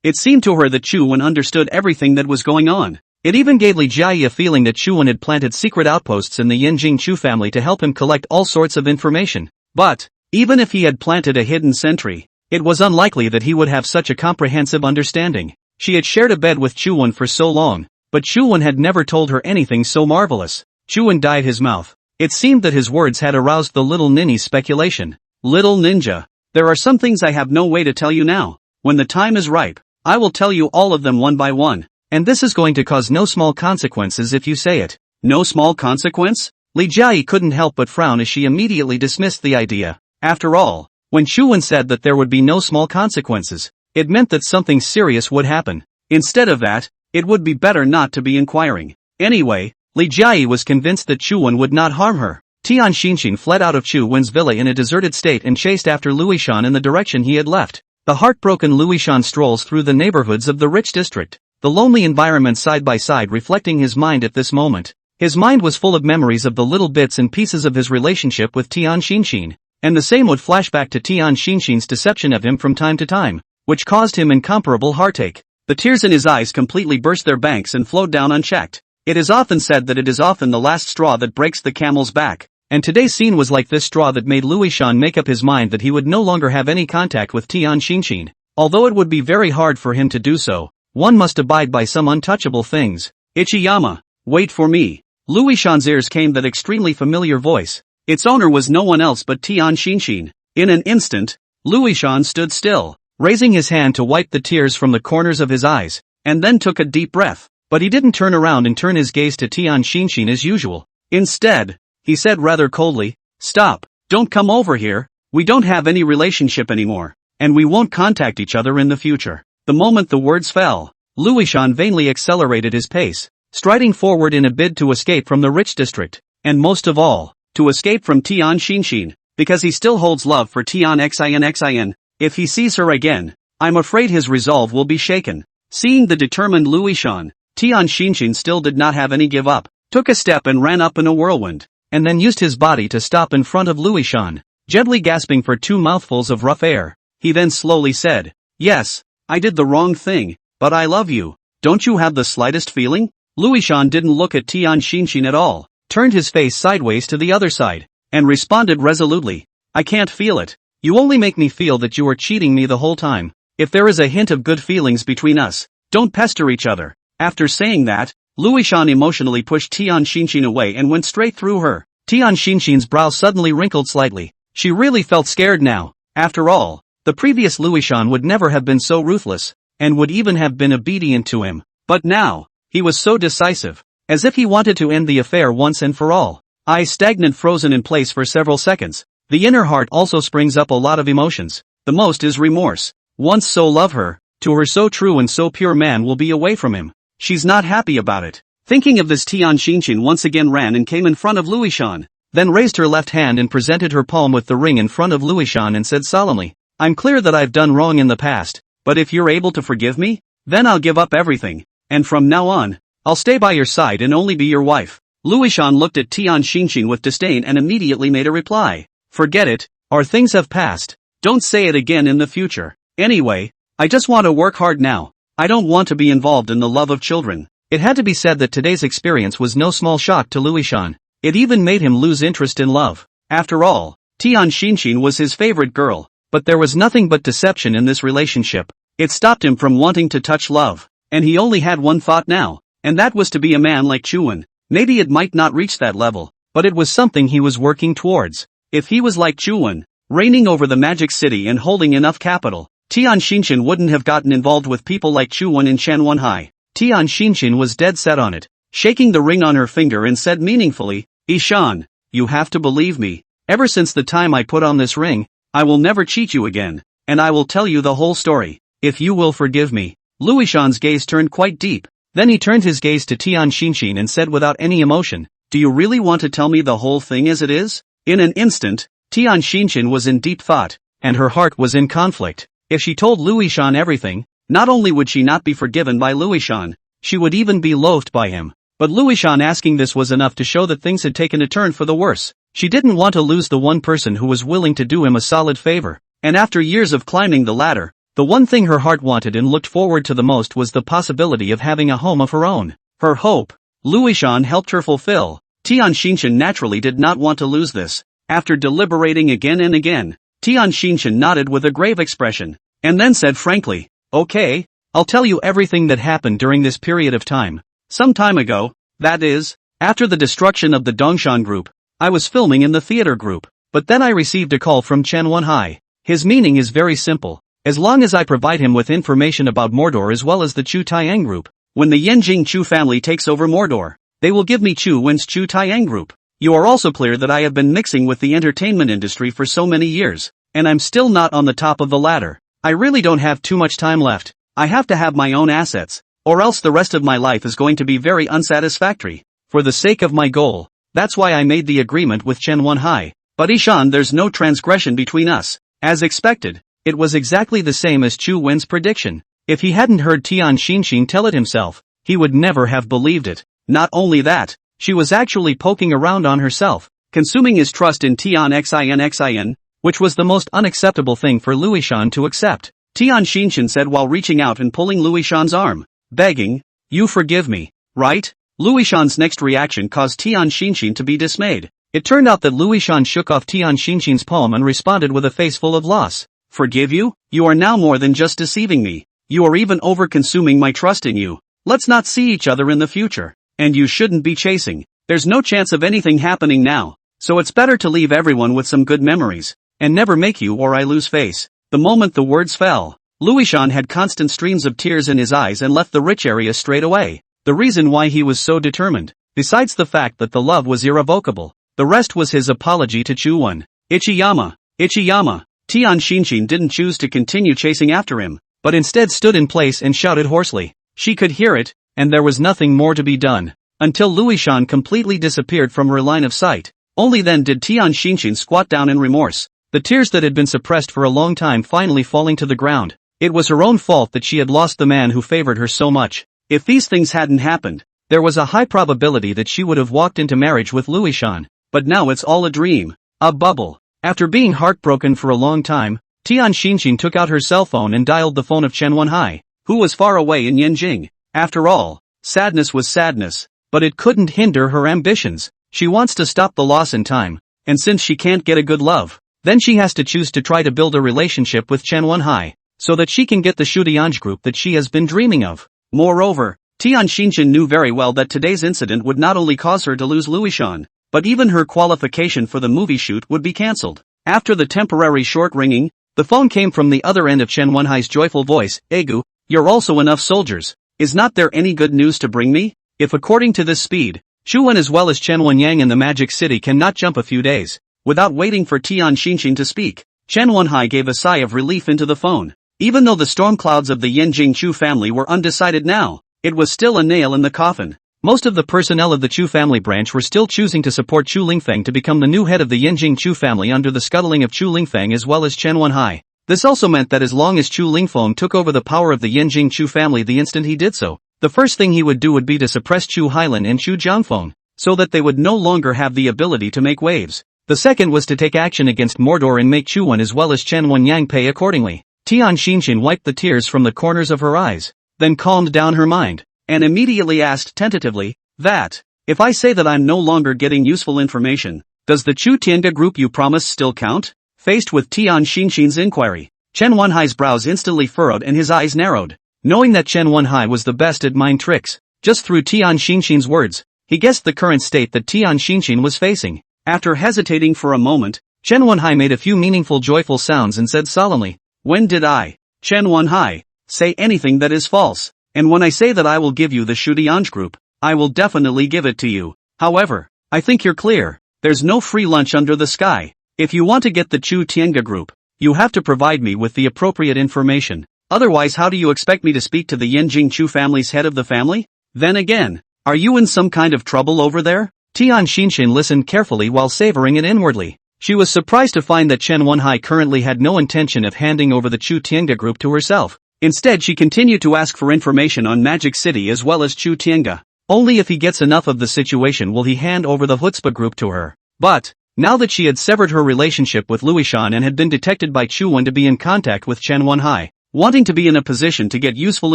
It seemed to her that Chu Wen understood everything that was going on. It even gave Li Jiayi a feeling that Chu Wen had planted secret outposts in the Yanjing Chu family to help him collect all sorts of information. But, even if he had planted a hidden sentry, it was unlikely that he would have such a comprehensive understanding. She had shared a bed with Chu Wen for so long, but Chu Wen had never told her anything so marvelous. Chu Wen dyed his mouth. It seemed that his words had aroused the little ninny's speculation. Little ninja, there are some things I have no way to tell you now. When the time is ripe, I will tell you all of them one by one. And this is going to cause no small consequences if you say it. No small consequence? Li Jiayi couldn't help but frown as she immediately dismissed the idea. After all, when Chu Wen said that there would be no small consequences, it meant that something serious would happen. Instead of that, it would be better not to be inquiring. Anyway, Li Jiayi was convinced that Chu Wen would not harm her. Tian Xinshin fled out of Chu Wen's villa in a deserted state and chased after Luishan in the direction he had left. The heartbroken Luishan strolls through the neighborhoods of the rich district, the lonely environment side by side reflecting his mind at this moment. His mind was full of memories of the little bits and pieces of his relationship with Tian Xinshin, and the same would flash back to Tian Xinshin's deception of him from time to time, which caused him incomparable heartache. The tears in his eyes completely burst their banks and flowed down unchecked. It is often said that it is often the last straw that breaks the camel's back, and today's scene was like this straw that made Luishan make up his mind that he would no longer have any contact with Tian Xinshin. Although it would be very hard for him to do so, one must abide by some untouchable things. Ichiyama, wait for me. Louis-Shan's ears came that extremely familiar voice. Its owner was no one else but Tian Xinshin. In an instant, Louis-Shan stood still, raising his hand to wipe the tears from the corners of his eyes, and then took a deep breath. But he didn't turn around and turn his gaze to Tian Xinshin as usual. Instead, he said rather coldly, "Stop, don't come over here, we don't have any relationship anymore, and we won't contact each other in the future." The moment the words fell, Louis-Shan vainly accelerated his pace, striding forward in a bid to escape from the rich district, and most of all, to escape from Tian Xinshin, because he still holds love for Tian Xin. If he sees her again, I'm afraid his resolve will be shaken. Seeing the determined Louis-Shan, Tian Xinshin still did not have any give up, took a step and ran up in a whirlwind, and then used his body to stop in front of Louis-Shan, gently gasping for 2 mouthfuls of rough air. He then slowly said, "Yes, I did the wrong thing, but I love you. Don't you have the slightest feeling?" Louis-Shan didn't look at Tian Xinshin at all, turned his face sideways to the other side, and responded resolutely, "I can't feel it. You only make me feel that you are cheating me the whole time. If there is a hint of good feelings between us, don't pester each other." After saying that, Louis-Shan emotionally pushed Tian Xinshin away and went straight through her. Tian Xinshin's brow suddenly wrinkled slightly. She really felt scared now. After all, the previous Louis-Shan would never have been so ruthless, and would even have been obedient to him. But now, he was so decisive, as if he wanted to end the affair once and for all. Eyes stagnant, frozen in place for several seconds. The inner heart also springs up a lot of emotions. The most is remorse. Once so love her, to her so true and so pure man will be away from him. She's not happy about it. Thinking of this, Tian Xinshin once again ran and came in front of Louis-Shan, then raised her left hand and presented her palm with the ring in front of Louis-Shan and said solemnly, "I'm clear that I've done wrong in the past, but if you're able to forgive me, then I'll give up everything, and from now on, I'll stay by your side and only be your wife." Louis-Shan looked at Tian Xinshin with disdain and immediately made a reply, "Forget it, our things have passed. Don't say it again in the future. Anyway, I just want to work hard now. I don't want to be involved in the love of children." It had to be said that today's experience was no small shock to Louis-Shan. It even made him lose interest in love. After all, Tian Xinshin was his favorite girl, but there was nothing but deception in this relationship. It stopped him from wanting to touch love, and he only had one thought now, and that was to be a man like Chuan. Maybe it might not reach that level, but it was something he was working towards. If he was like Chuan, reigning over the magic city and holding enough capital, Tian Xinshin wouldn't have gotten involved with people like Chuan in Shanwenhai. Tian Xinshin was dead set on it, shaking the ring on her finger and said meaningfully, "Ishan, you have to believe me. Ever since the time I put on this ring, I will never cheat you again, and I will tell you the whole story, if you will forgive me." Louis-Shan's gaze turned quite deep. Then he turned his gaze to Tian Xinshin and said without any emotion, "Do you really want to tell me the whole thing as it is?" In an instant, Tian Xinshin was in deep thought, and her heart was in conflict. If she told Louis-Shan everything, not only would she not be forgiven by Louis-Shan, she would even be loathed by him. But Louis-Shan asking this was enough to show that things had taken a turn for the worse. She didn't want to lose the one person who was willing to do him a solid favor. And after years of climbing the ladder, the one thing her heart wanted and looked forward to the most was the possibility of having a home of her own. Her hope, Louis-Shan helped her fulfill. Tian Xinshin naturally did not want to lose this. After deliberating again and again, Tian Xinshin nodded with a grave expression, and then said frankly, "Okay, I'll tell you everything that happened during this period of time. Some time ago, that is, after the destruction of the Dongshan group, I was filming in the theater group, but then I received a call from Chen Wenhai. His meaning is very simple. As long as I provide him with information about Mordor as well as the Chu Taiyang group, when the Yenjing Chu family takes over Mordor, they will give me Chu Wen's Chu Taiyang group. You are also clear that I have been mixing with the entertainment industry for so many years, and I'm still not on the top of the ladder. I really don't have too much time left. I have to have my own assets, or else the rest of my life is going to be very unsatisfactory. For the sake of my goal, that's why I made the agreement with Chen Wenhai. But Ishan, there's no transgression between us. As expected, it was exactly the same as Chu Wen's prediction. If he hadn't heard Tian Xinshin tell it himself, he would never have believed it. Not only that, she was actually poking around on herself, consuming his trust in Tian Xin, which was the most unacceptable thing for Louis-Shan to accept. Tian Xinshin said while reaching out and pulling Louis-Shan's arm, begging, "You forgive me, right?" Louis-Shan's next reaction caused Tian Xinshin to be dismayed. It turned out that Louis-Shan shook off Tian Xinshin's palm and responded with a face full of loss. "Forgive you? You are now more than just deceiving me. You are even over-consuming my trust in you. Let's not see each other in the future. And you shouldn't be chasing There's no chance of anything happening now, so it's better to leave everyone with some good memories, and never make you or I lose face. The moment the words fell, Louishan had constant streams of tears in his eyes and left the rich area straight away. The reason why he was so determined, besides the fact that the love was irrevocable, the rest was his apology to Chuwon. Ichiyama, Ichiyama. Tian Xinshin didn't choose to continue chasing after him, but instead stood in place and shouted hoarsely. She could hear it, and there was nothing more to be done, until Louishan completely disappeared from her line of sight. Only then did Tian Xinshin squat down in remorse, the tears that had been suppressed for a long time finally falling to the ground. It was her own fault that she had lost the man who favored her so much. If these things hadn't happened, there was a high probability that she would have walked into marriage with Louishan. But now it's all a dream, a bubble. After being heartbroken for a long time, Tian Xinshin took out her cell phone and dialed the phone of Chen Wenhai, who was far away in Yanjing. After all, sadness was sadness, but it couldn't hinder her ambitions. She wants to stop the loss in time, and since she can't get a good love, then she has to choose to try to build a relationship with Chen Wenhai, so that she can get the Shudianj group that she has been dreaming of. Moreover, Tian Xinshin knew very well that today's incident would not only cause her to lose Louishan, but even her qualification for the movie shoot would be cancelled. After the temporary short ringing, the phone came from the other end of Chen Wenhai's joyful voice. Egu, you're also enough soldiers. Is not there any good news to bring me? If according to this speed, Chuan as well as Chen Wenyang in the Magic City cannot jump a few days, without waiting for Tian Xinshin to speak, Chen Wenhai gave a sigh of relief into the phone. Even though the storm clouds of the Yanjing Chu family were undecided now, it was still a nail in the coffin. Most of the personnel of the Chu family branch were still choosing to support Chu Lingfeng to become the new head of the Yanjing Chu family under the scuttling of Chu Lingfeng as well as Chen Wenhai. This also meant that as long as Chu Lingfeng took over the power of the Yanjing Chu family the instant he did so, the first thing he would do would be to suppress Chu Hailan and Chu Jiangfeng, so that they would no longer have the ability to make waves. The second was to take action against Mordor and make Chuan as well as Chen Wenyang pay accordingly. Tian Xinshin wiped the tears from the corners of her eyes, then calmed down her mind, and immediately asked tentatively, that, if I say that I'm no longer getting useful information, does the Chu Tianga group you promised still count? Faced with Tian Xinshin's inquiry, Chen Wenhai's brows instantly furrowed and his eyes narrowed. Knowing that Chen Wenhai was the best at mind tricks, just through Tian Xinshin's words, he guessed the current state that Tian Xinshin was facing. After hesitating for a moment, Chen Wenhai made a few meaningful joyful sounds and said solemnly, when did I, Chen Wenhai, say anything that is false? And when I say that I will give you the Shudianj group, I will definitely give it to you. However, I think you're clear, there's no free lunch under the sky. If you want to get the Chu Tianga group, you have to provide me with the appropriate information. Otherwise how do you expect me to speak to the Yanjing Chu family's head of the family? Then again, are you in some kind of trouble over there? Tian Xinshin listened carefully while savoring it inwardly. She was surprised to find that Chen Wenhai currently had no intention of handing over the Chu Tianga group to herself. Instead she continued to ask for information on Magic City as well as Chu Tianga. Only if he gets enough of the situation will he hand over the Hutzpah group to her. But, now that she had severed her relationship with Louishan and had been detected by Chuan to be in contact with Chen Wenhai, wanting to be in a position to get useful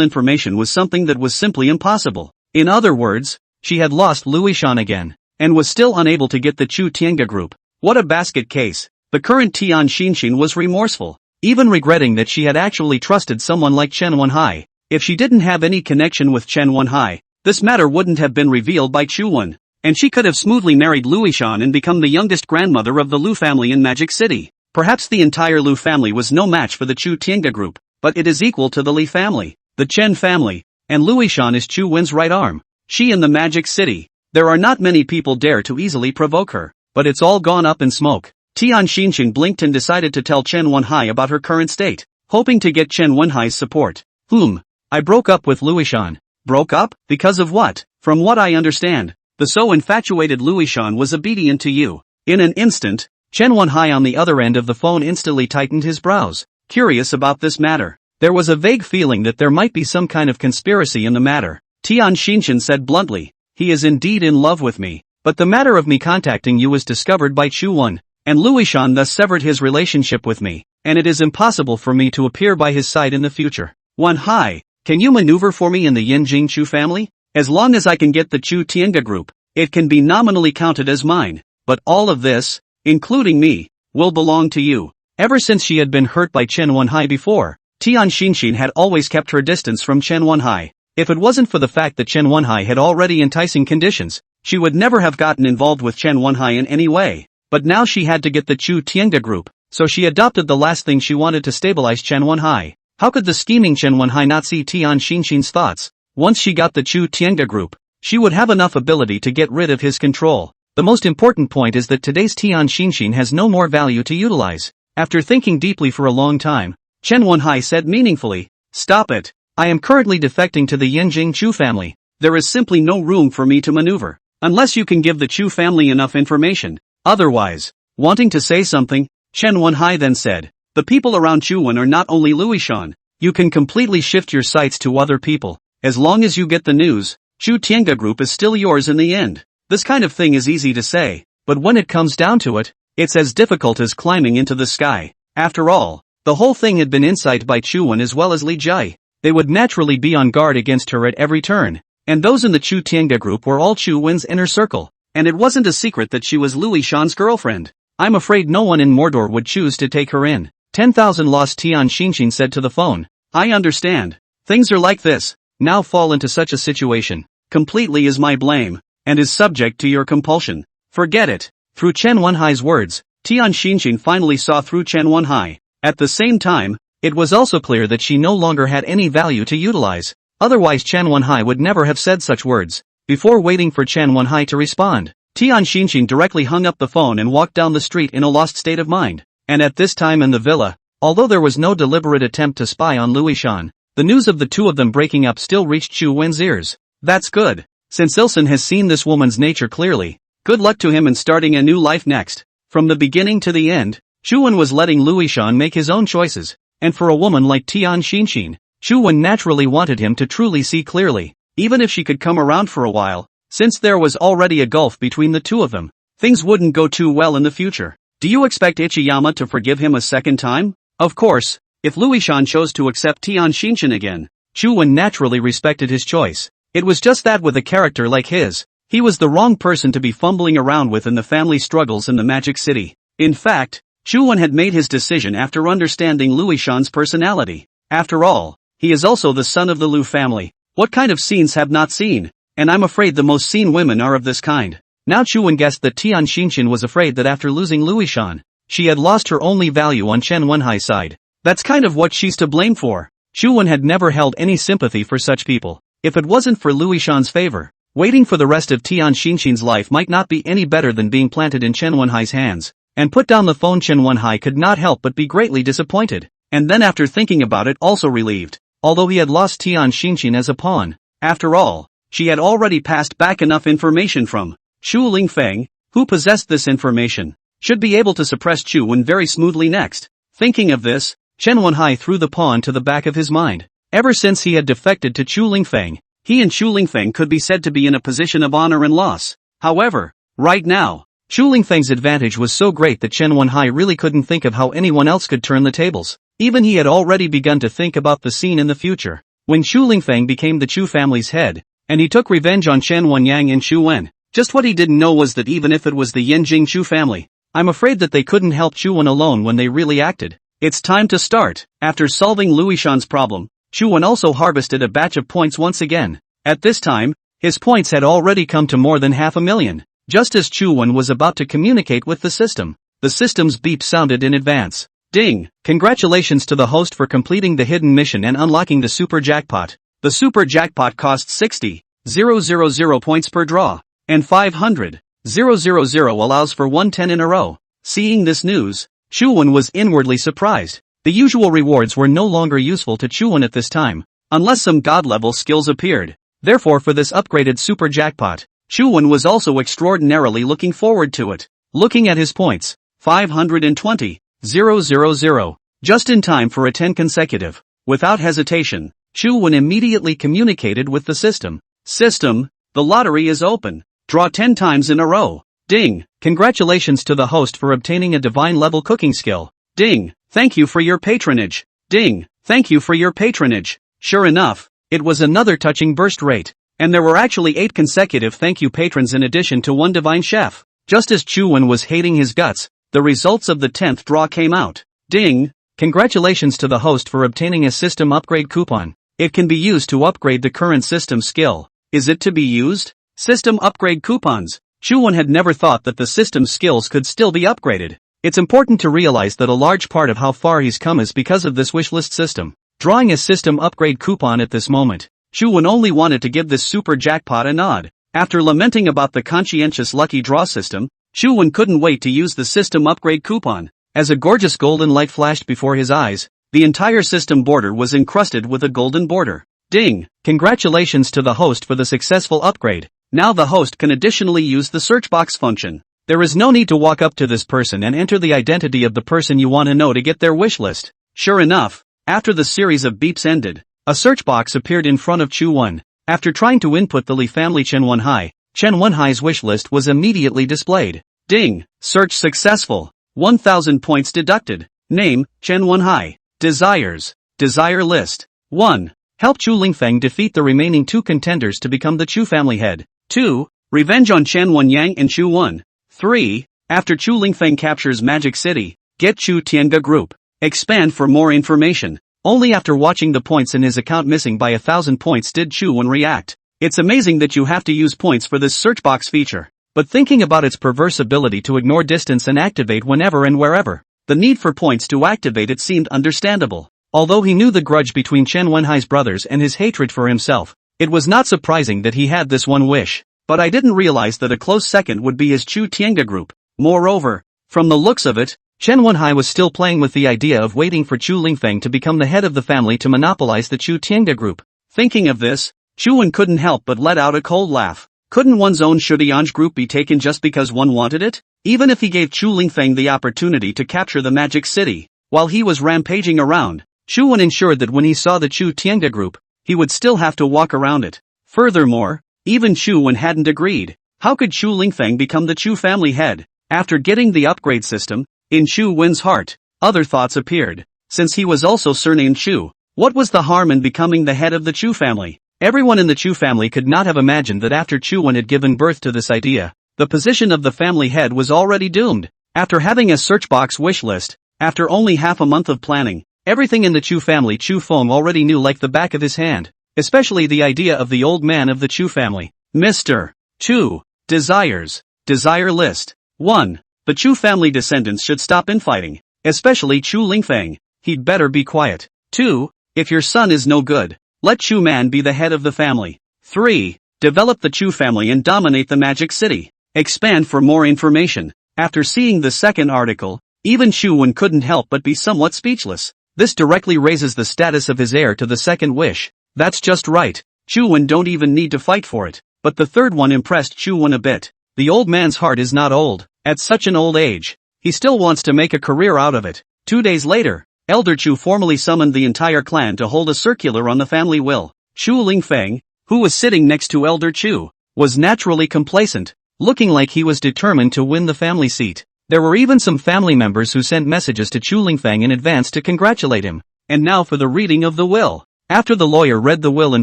information was something that was simply impossible. In other words, she had lost Louishan again, and was still unable to get the Chu Tianga group. What a basket case. The current Tian Xinshin was remorseful, even regretting that she had actually trusted someone like Chen Wenhai. If she didn't have any connection with Chen Wenhai, this matter wouldn't have been revealed by Chuan, and she could have smoothly married Louishan and become the youngest grandmother of the Lu family in Magic City. Perhaps the entire Lu family was no match for the Chu Tianga group, but it is equal to the Li family, the Chen family, and Louishan is Chu Wen's right arm. She in the Magic City. There are not many people dare to easily provoke her. But it's all gone up in smoke. Tian Xinshin blinked and decided to tell Chen Wenhai about her current state, hoping to get Chen Wenhai's support. I broke up with Louishan. Broke up? Because of what? From what I understand, the so infatuated Louishan was obedient to you. In an instant, Chen Wenhai on the other end of the phone instantly tightened his brows, curious about this matter. There was a vague feeling that there might be some kind of conspiracy in the matter. Tian Xinshin said bluntly, he is indeed in love with me. But the matter of me contacting you was discovered by Chuan, and Louishan thus severed his relationship with me, and it is impossible for me to appear by his side in the future. Wenhai, can you maneuver for me in the Yanjing Chu family? As long as I can get the Chu Tianga group, it can be nominally counted as mine, but all of this, including me, will belong to you. Ever since she had been hurt by Chen Wenhai before, Tian Xinshin had always kept her distance from Chen Wenhai. If it wasn't for the fact that Chen Wenhai had already enticing conditions, she would never have gotten involved with Chen Wenhai in any way. But now she had to get the Chu Tiange group, so she adopted the last thing she wanted to stabilize Chen Wenhai. How could the scheming Chen Wenhai not see Tian Xinxin's thoughts? Once she got the Chu Tiange group, she would have enough ability to get rid of his control. The most important point is that today's Tian Xinxin has no more value to utilize. After thinking deeply for a long time, Chen Wenhai said meaningfully, "Stop it. I am currently defecting to the Yanjing Chu family. There is simply no room for me to maneuver, unless you can give the Chu family enough information. Otherwise." Wanting to say something, Chen Wenhai then said, "The people around Chuan are not only Luishan. You can completely shift your sights to other people. As long as you get the news, Chu Tiange group is still yours in the end." This kind of thing is easy to say, but when it comes down to it, it's as difficult as climbing into the sky. After all, the whole thing had been insight by Chuan as well as Li Jai. They would naturally be on guard against her at every turn. And those in the Chu Tiange group were all Chu Wen's inner circle. And it wasn't a secret that she was Luishan's girlfriend. I'm afraid no one in Mordor would choose to take her in. 10,000 lost Tian Xinxin said to the phone. I understand. Things are like this. Now fall into such a situation. Completely is my blame. And is subject to your compulsion. Forget it. Through Chen Wenhai's words, Tian Xinxin finally saw through Chen Wenhai. At the same time, it was also clear that she no longer had any value to utilize. Otherwise Chen Wenhai would never have said such words. Before waiting for Chen Wenhai to respond, Tian Xinxin directly hung up the phone and walked down the street in a lost state of mind. And at this time in the villa, although there was no deliberate attempt to spy on Luishan, the news of the two of them breaking up still reached Chu Wen's ears. That's good. Since Ilsen has seen this woman's nature clearly, good luck to him in starting a new life next. From the beginning to the end, Chu Wen was letting Luishan make his own choices, and for a woman like Tian Xinxin, Chu Wen naturally wanted him to truly see clearly, even if she could come around for a while, since there was already a gulf between the two of them. Things wouldn't go too well in the future. Do you expect Ichiyama to forgive him a second time? Of course, if Luishan chose to accept Tian Xinxin again, Chu Wen naturally respected his choice. It was just that with a character like his, he was the wrong person to be fumbling around with in the family struggles in the Magic City. In fact, Chu Wen had made his decision after understanding Luishan's personality. After all, he is also the son of the Lu family. What kind of scenes have not seen? And I'm afraid the most seen women are of this kind. Now Chu Wen guessed that Tian Xinxin was afraid that after losing Luishan, she had lost her only value on Chen Wenhai's side. That's kind of what she's to blame for. Chu Wen had never held any sympathy for such people. If it wasn't for Luishan's favor, waiting for the rest of Tian Xinxin's life might not be any better than being planted in Chen Wenhai's hands. And put down the phone. Chen Wenhai could not help but be greatly disappointed, and then after thinking about it also relieved. Although he had lost Tian Xinxin as a pawn, after all, she had already passed back enough information from Shu Lingfeng, who possessed this information, should be able to suppress Chu Wen very smoothly next. Thinking of this, Chen Wenhai threw the pawn to the back of his mind. Ever since he had defected to Chu Lingfeng, he and Chu Lingfeng could be said to be in a position of honor and loss. However, right now, Chu Lingfeng's advantage was so great that Chen Wenhai really couldn't think of how anyone else could turn the tables. Even he had already begun to think about the scene in the future, when Chu Lingfeng became the Chu family's head, and he took revenge on Chen Wenyang and Chu Wen. Just what he didn't know was that even if it was the Yanjing Chu family, I'm afraid that they couldn't help Chu Wen alone when they really acted. It's time to start. After solving Luishan's problem, Chu Wen also harvested a batch of points once again. At this time, his points had already come to more than 500,000. Just as Chu Wen was about to communicate with the system's beep sounded in advance. Ding! Congratulations to the host for completing the hidden mission and unlocking the super jackpot. The super jackpot costs 60,000 points per draw, and 500,000 allows for 110 in a row. Seeing this news, Chu Wen was inwardly surprised. The usual rewards were no longer useful to Chu Wen at this time, unless some god-level skills appeared. Therefore for this upgraded super jackpot, Chu Wen was also extraordinarily looking forward to it. Looking at his points, 520,000, just in time for a 10 consecutive. Without hesitation, Chu Wen immediately communicated with the system. System, the lottery is open. Draw 10 times in a row. Ding! Congratulations to the host for obtaining a divine level cooking skill. Ding! Thank you for your patronage. Ding! Thank you for your patronage. Sure enough, it was another touching burst rate. And there were actually 8 consecutive thank you patrons in addition to 1 divine chef. Just as Chu Wen was hating his guts, the results of the 10th draw came out. Ding! Congratulations to the host for obtaining a system upgrade coupon. It can be used to upgrade the current system skill. Is it to be used? System upgrade coupons. Chuwon had never thought that the system's skills could still be upgraded. It's important to realize that a large part of how far he's come is because of this wishlist system. Drawing a system upgrade coupon at this moment, Chuwon only wanted to give this super jackpot a nod. After lamenting about the conscientious lucky draw system, Chuwon couldn't wait to use the system upgrade coupon. As a gorgeous golden light flashed before his eyes, the entire system border was encrusted with a golden border. Ding! Congratulations to the host for the successful upgrade. Now the host can additionally use the search box function. There is no need to walk up to this person and enter the identity of the person you want to know to get their wish list. Sure enough, after the series of beeps ended, a search box appeared in front of Chuwon. After trying to input the Lee family Chen Wenhai's wish list was immediately displayed. Ding! Search successful. 1,000 points deducted. Name, Chen Wenhai. Desires. Desire list. 1. Help Chu Lingfeng defeat the remaining 2 contenders to become the Chu family head. 2. Revenge on Chen Wenyang and Chu Wen. 3. After Chu Lingfeng captures Magic City, get Chu Tianga group. Expand for more information. Only after watching the points in his account missing by 1,000 points did Chu Wen react. It's amazing that you have to use points for this search box feature. But thinking about its perverse ability to ignore distance and activate whenever and wherever, the need for points to activate it seemed understandable. Although he knew the grudge between Chen Wenhai's brothers and his hatred for himself, it was not surprising that he had this one wish. But I didn't realize that a close second would be his Chu Tianga group. Moreover, from the looks of it, Chen Wenhai was still playing with the idea of waiting for Chu Lingfeng to become the head of the family to monopolize the Chu Tianga group. Thinking of this, Chuwon couldn't help but let out a cold laugh. Couldn't one's own Shudianj group be taken just because one wanted it? Even if he gave Chu Lingfeng the opportunity to capture the Magic City, while he was rampaging around, Chuwon ensured that when he saw the Chu Tianga group, he would still have to walk around it. Furthermore, even Chuwon hadn't agreed. How could Chu Lingfeng become the Chu family head? After getting the upgrade system, in Chu Wen's heart, other thoughts appeared. Since he was also surnamed Chu, what was the harm in becoming the head of the Chu family? Everyone in the Chu family could not have imagined that after Chu Wen had given birth to this idea, the position of the family head was already doomed. After having a search box wish list, after only half a month of planning, everything in the Chu family Chu Feng already knew like the back of his hand, especially the idea of the old man of the Chu family. Mr. Chu. Desires. Desire list. 1. The Chu family descendants should stop infighting, especially Chu Lingfeng. He'd better be quiet. 2. If your son is no good, let Chu Man be the head of the family. 3. Develop the Chu family and dominate the Magic City. Expand for more information. After seeing the second article, even Chu Wen couldn't help but be somewhat speechless. This directly raises the status of his heir to the second wish. That's just right. Chu Wen don't even need to fight for it. But the third one impressed Chu Wen a bit. The old man's heart is not old. At such an old age, he still wants to make a career out of it. 2 days later, Elder Chu formally summoned the entire clan to hold a circular on the family will. Chu Lingfeng, who was sitting next to Elder Chu, was naturally complacent, looking like he was determined to win the family seat. There were even some family members who sent messages to Chu Lingfeng in advance to congratulate him. And now for the reading of the will. After the lawyer read the will in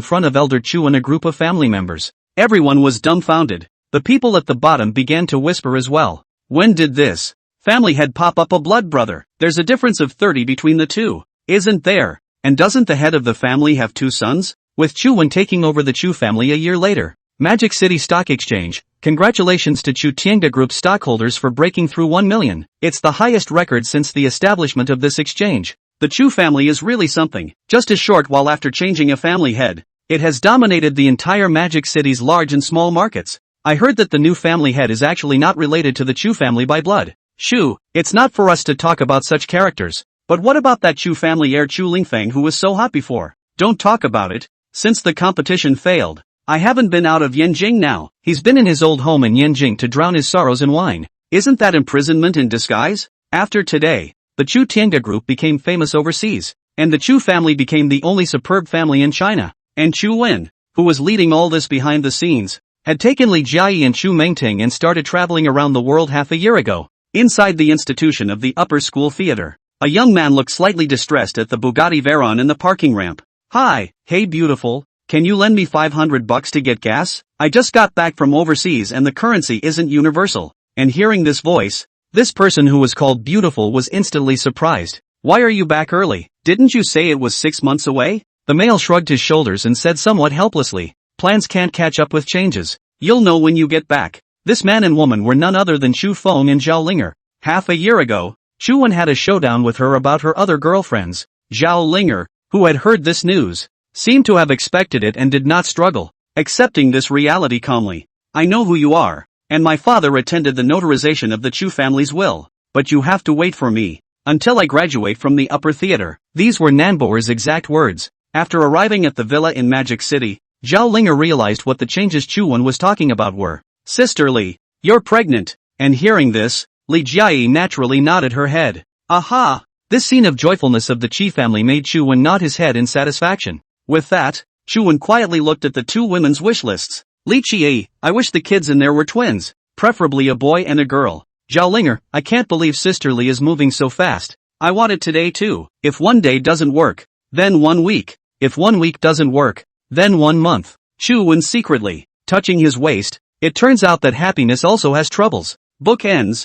front of Elder Chu and a group of family members, everyone was dumbfounded. The people at the bottom began to whisper as well. When did this family head pop up a blood brother? There's a difference of 30 between the two, isn't there? And doesn't the head of the family have 2 sons? With Chu Wen taking over the Chu family a year later. Magic City Stock Exchange. Congratulations to Chu Tianga Group stockholders for breaking through 1 million. It's the highest record since the establishment of this exchange. The Chu family is really something. Just a short while after changing a family head, it has dominated the entire Magic City's large and small markets. I heard that the new family head is actually not related to the Chu family by blood. Shoo, it's not for us to talk about such characters. But what about that Chu family heir Chu Lingfeng who was so hot before? Don't talk about it. Since the competition failed, I haven't been out of Yanjing now. He's been in his old home in Yanjing to drown his sorrows in wine. Isn't that imprisonment in disguise? After today, the Chu Tianga Group became famous overseas, and the Chu family became the only superb family in China. And Chu Wen, who was leading all this behind the scenes, had taken Li Jiayi and Chu Mengting and started traveling around the world half a year ago. Inside the institution of the upper school theater, a young man looked slightly distressed at the Bugatti Veyron in the parking ramp. Hi, hey beautiful, can you lend me $500 to get gas? I just got back from overseas and the currency isn't universal. And hearing this voice, this person who was called beautiful was instantly surprised. Why are you back early? Didn't you say it was 6 months away? The male shrugged his shoulders and said somewhat helplessly, plans can't catch up with changes. You'll know when you get back. This man and woman were none other than Chu Feng and Zhao Linger. Half a year ago, Chu Wen had a showdown with her about her other girlfriends. Zhao Linger, who had heard this news, seemed to have expected it and did not struggle, accepting this reality calmly. I know who you are, and my father attended the notarization of the Chu family's will, but you have to wait for me until I graduate from the upper theater. These were Nanboer's exact words. After arriving at the villa in Magic City, Zhao Linger realized what the changes Chu Wen was talking about were. Sister Li, you're pregnant. And hearing this, Li Jiayi naturally nodded her head. Aha! This scene of joyfulness of the Qi family made Chu Wen nod his head in satisfaction. With that, Chu Wen quietly looked at the two women's wish lists. Li Jiayi, I wish the kids in there were twins, preferably a boy and a girl. Zhao Linger, I can't believe Sister Li is moving so fast. I want it today too. If one day doesn't work, then 1 week. If 1 week doesn't work, then 1 month. Chu Wen secretly touching his waist. It turns out that happiness also has troubles. Book ends.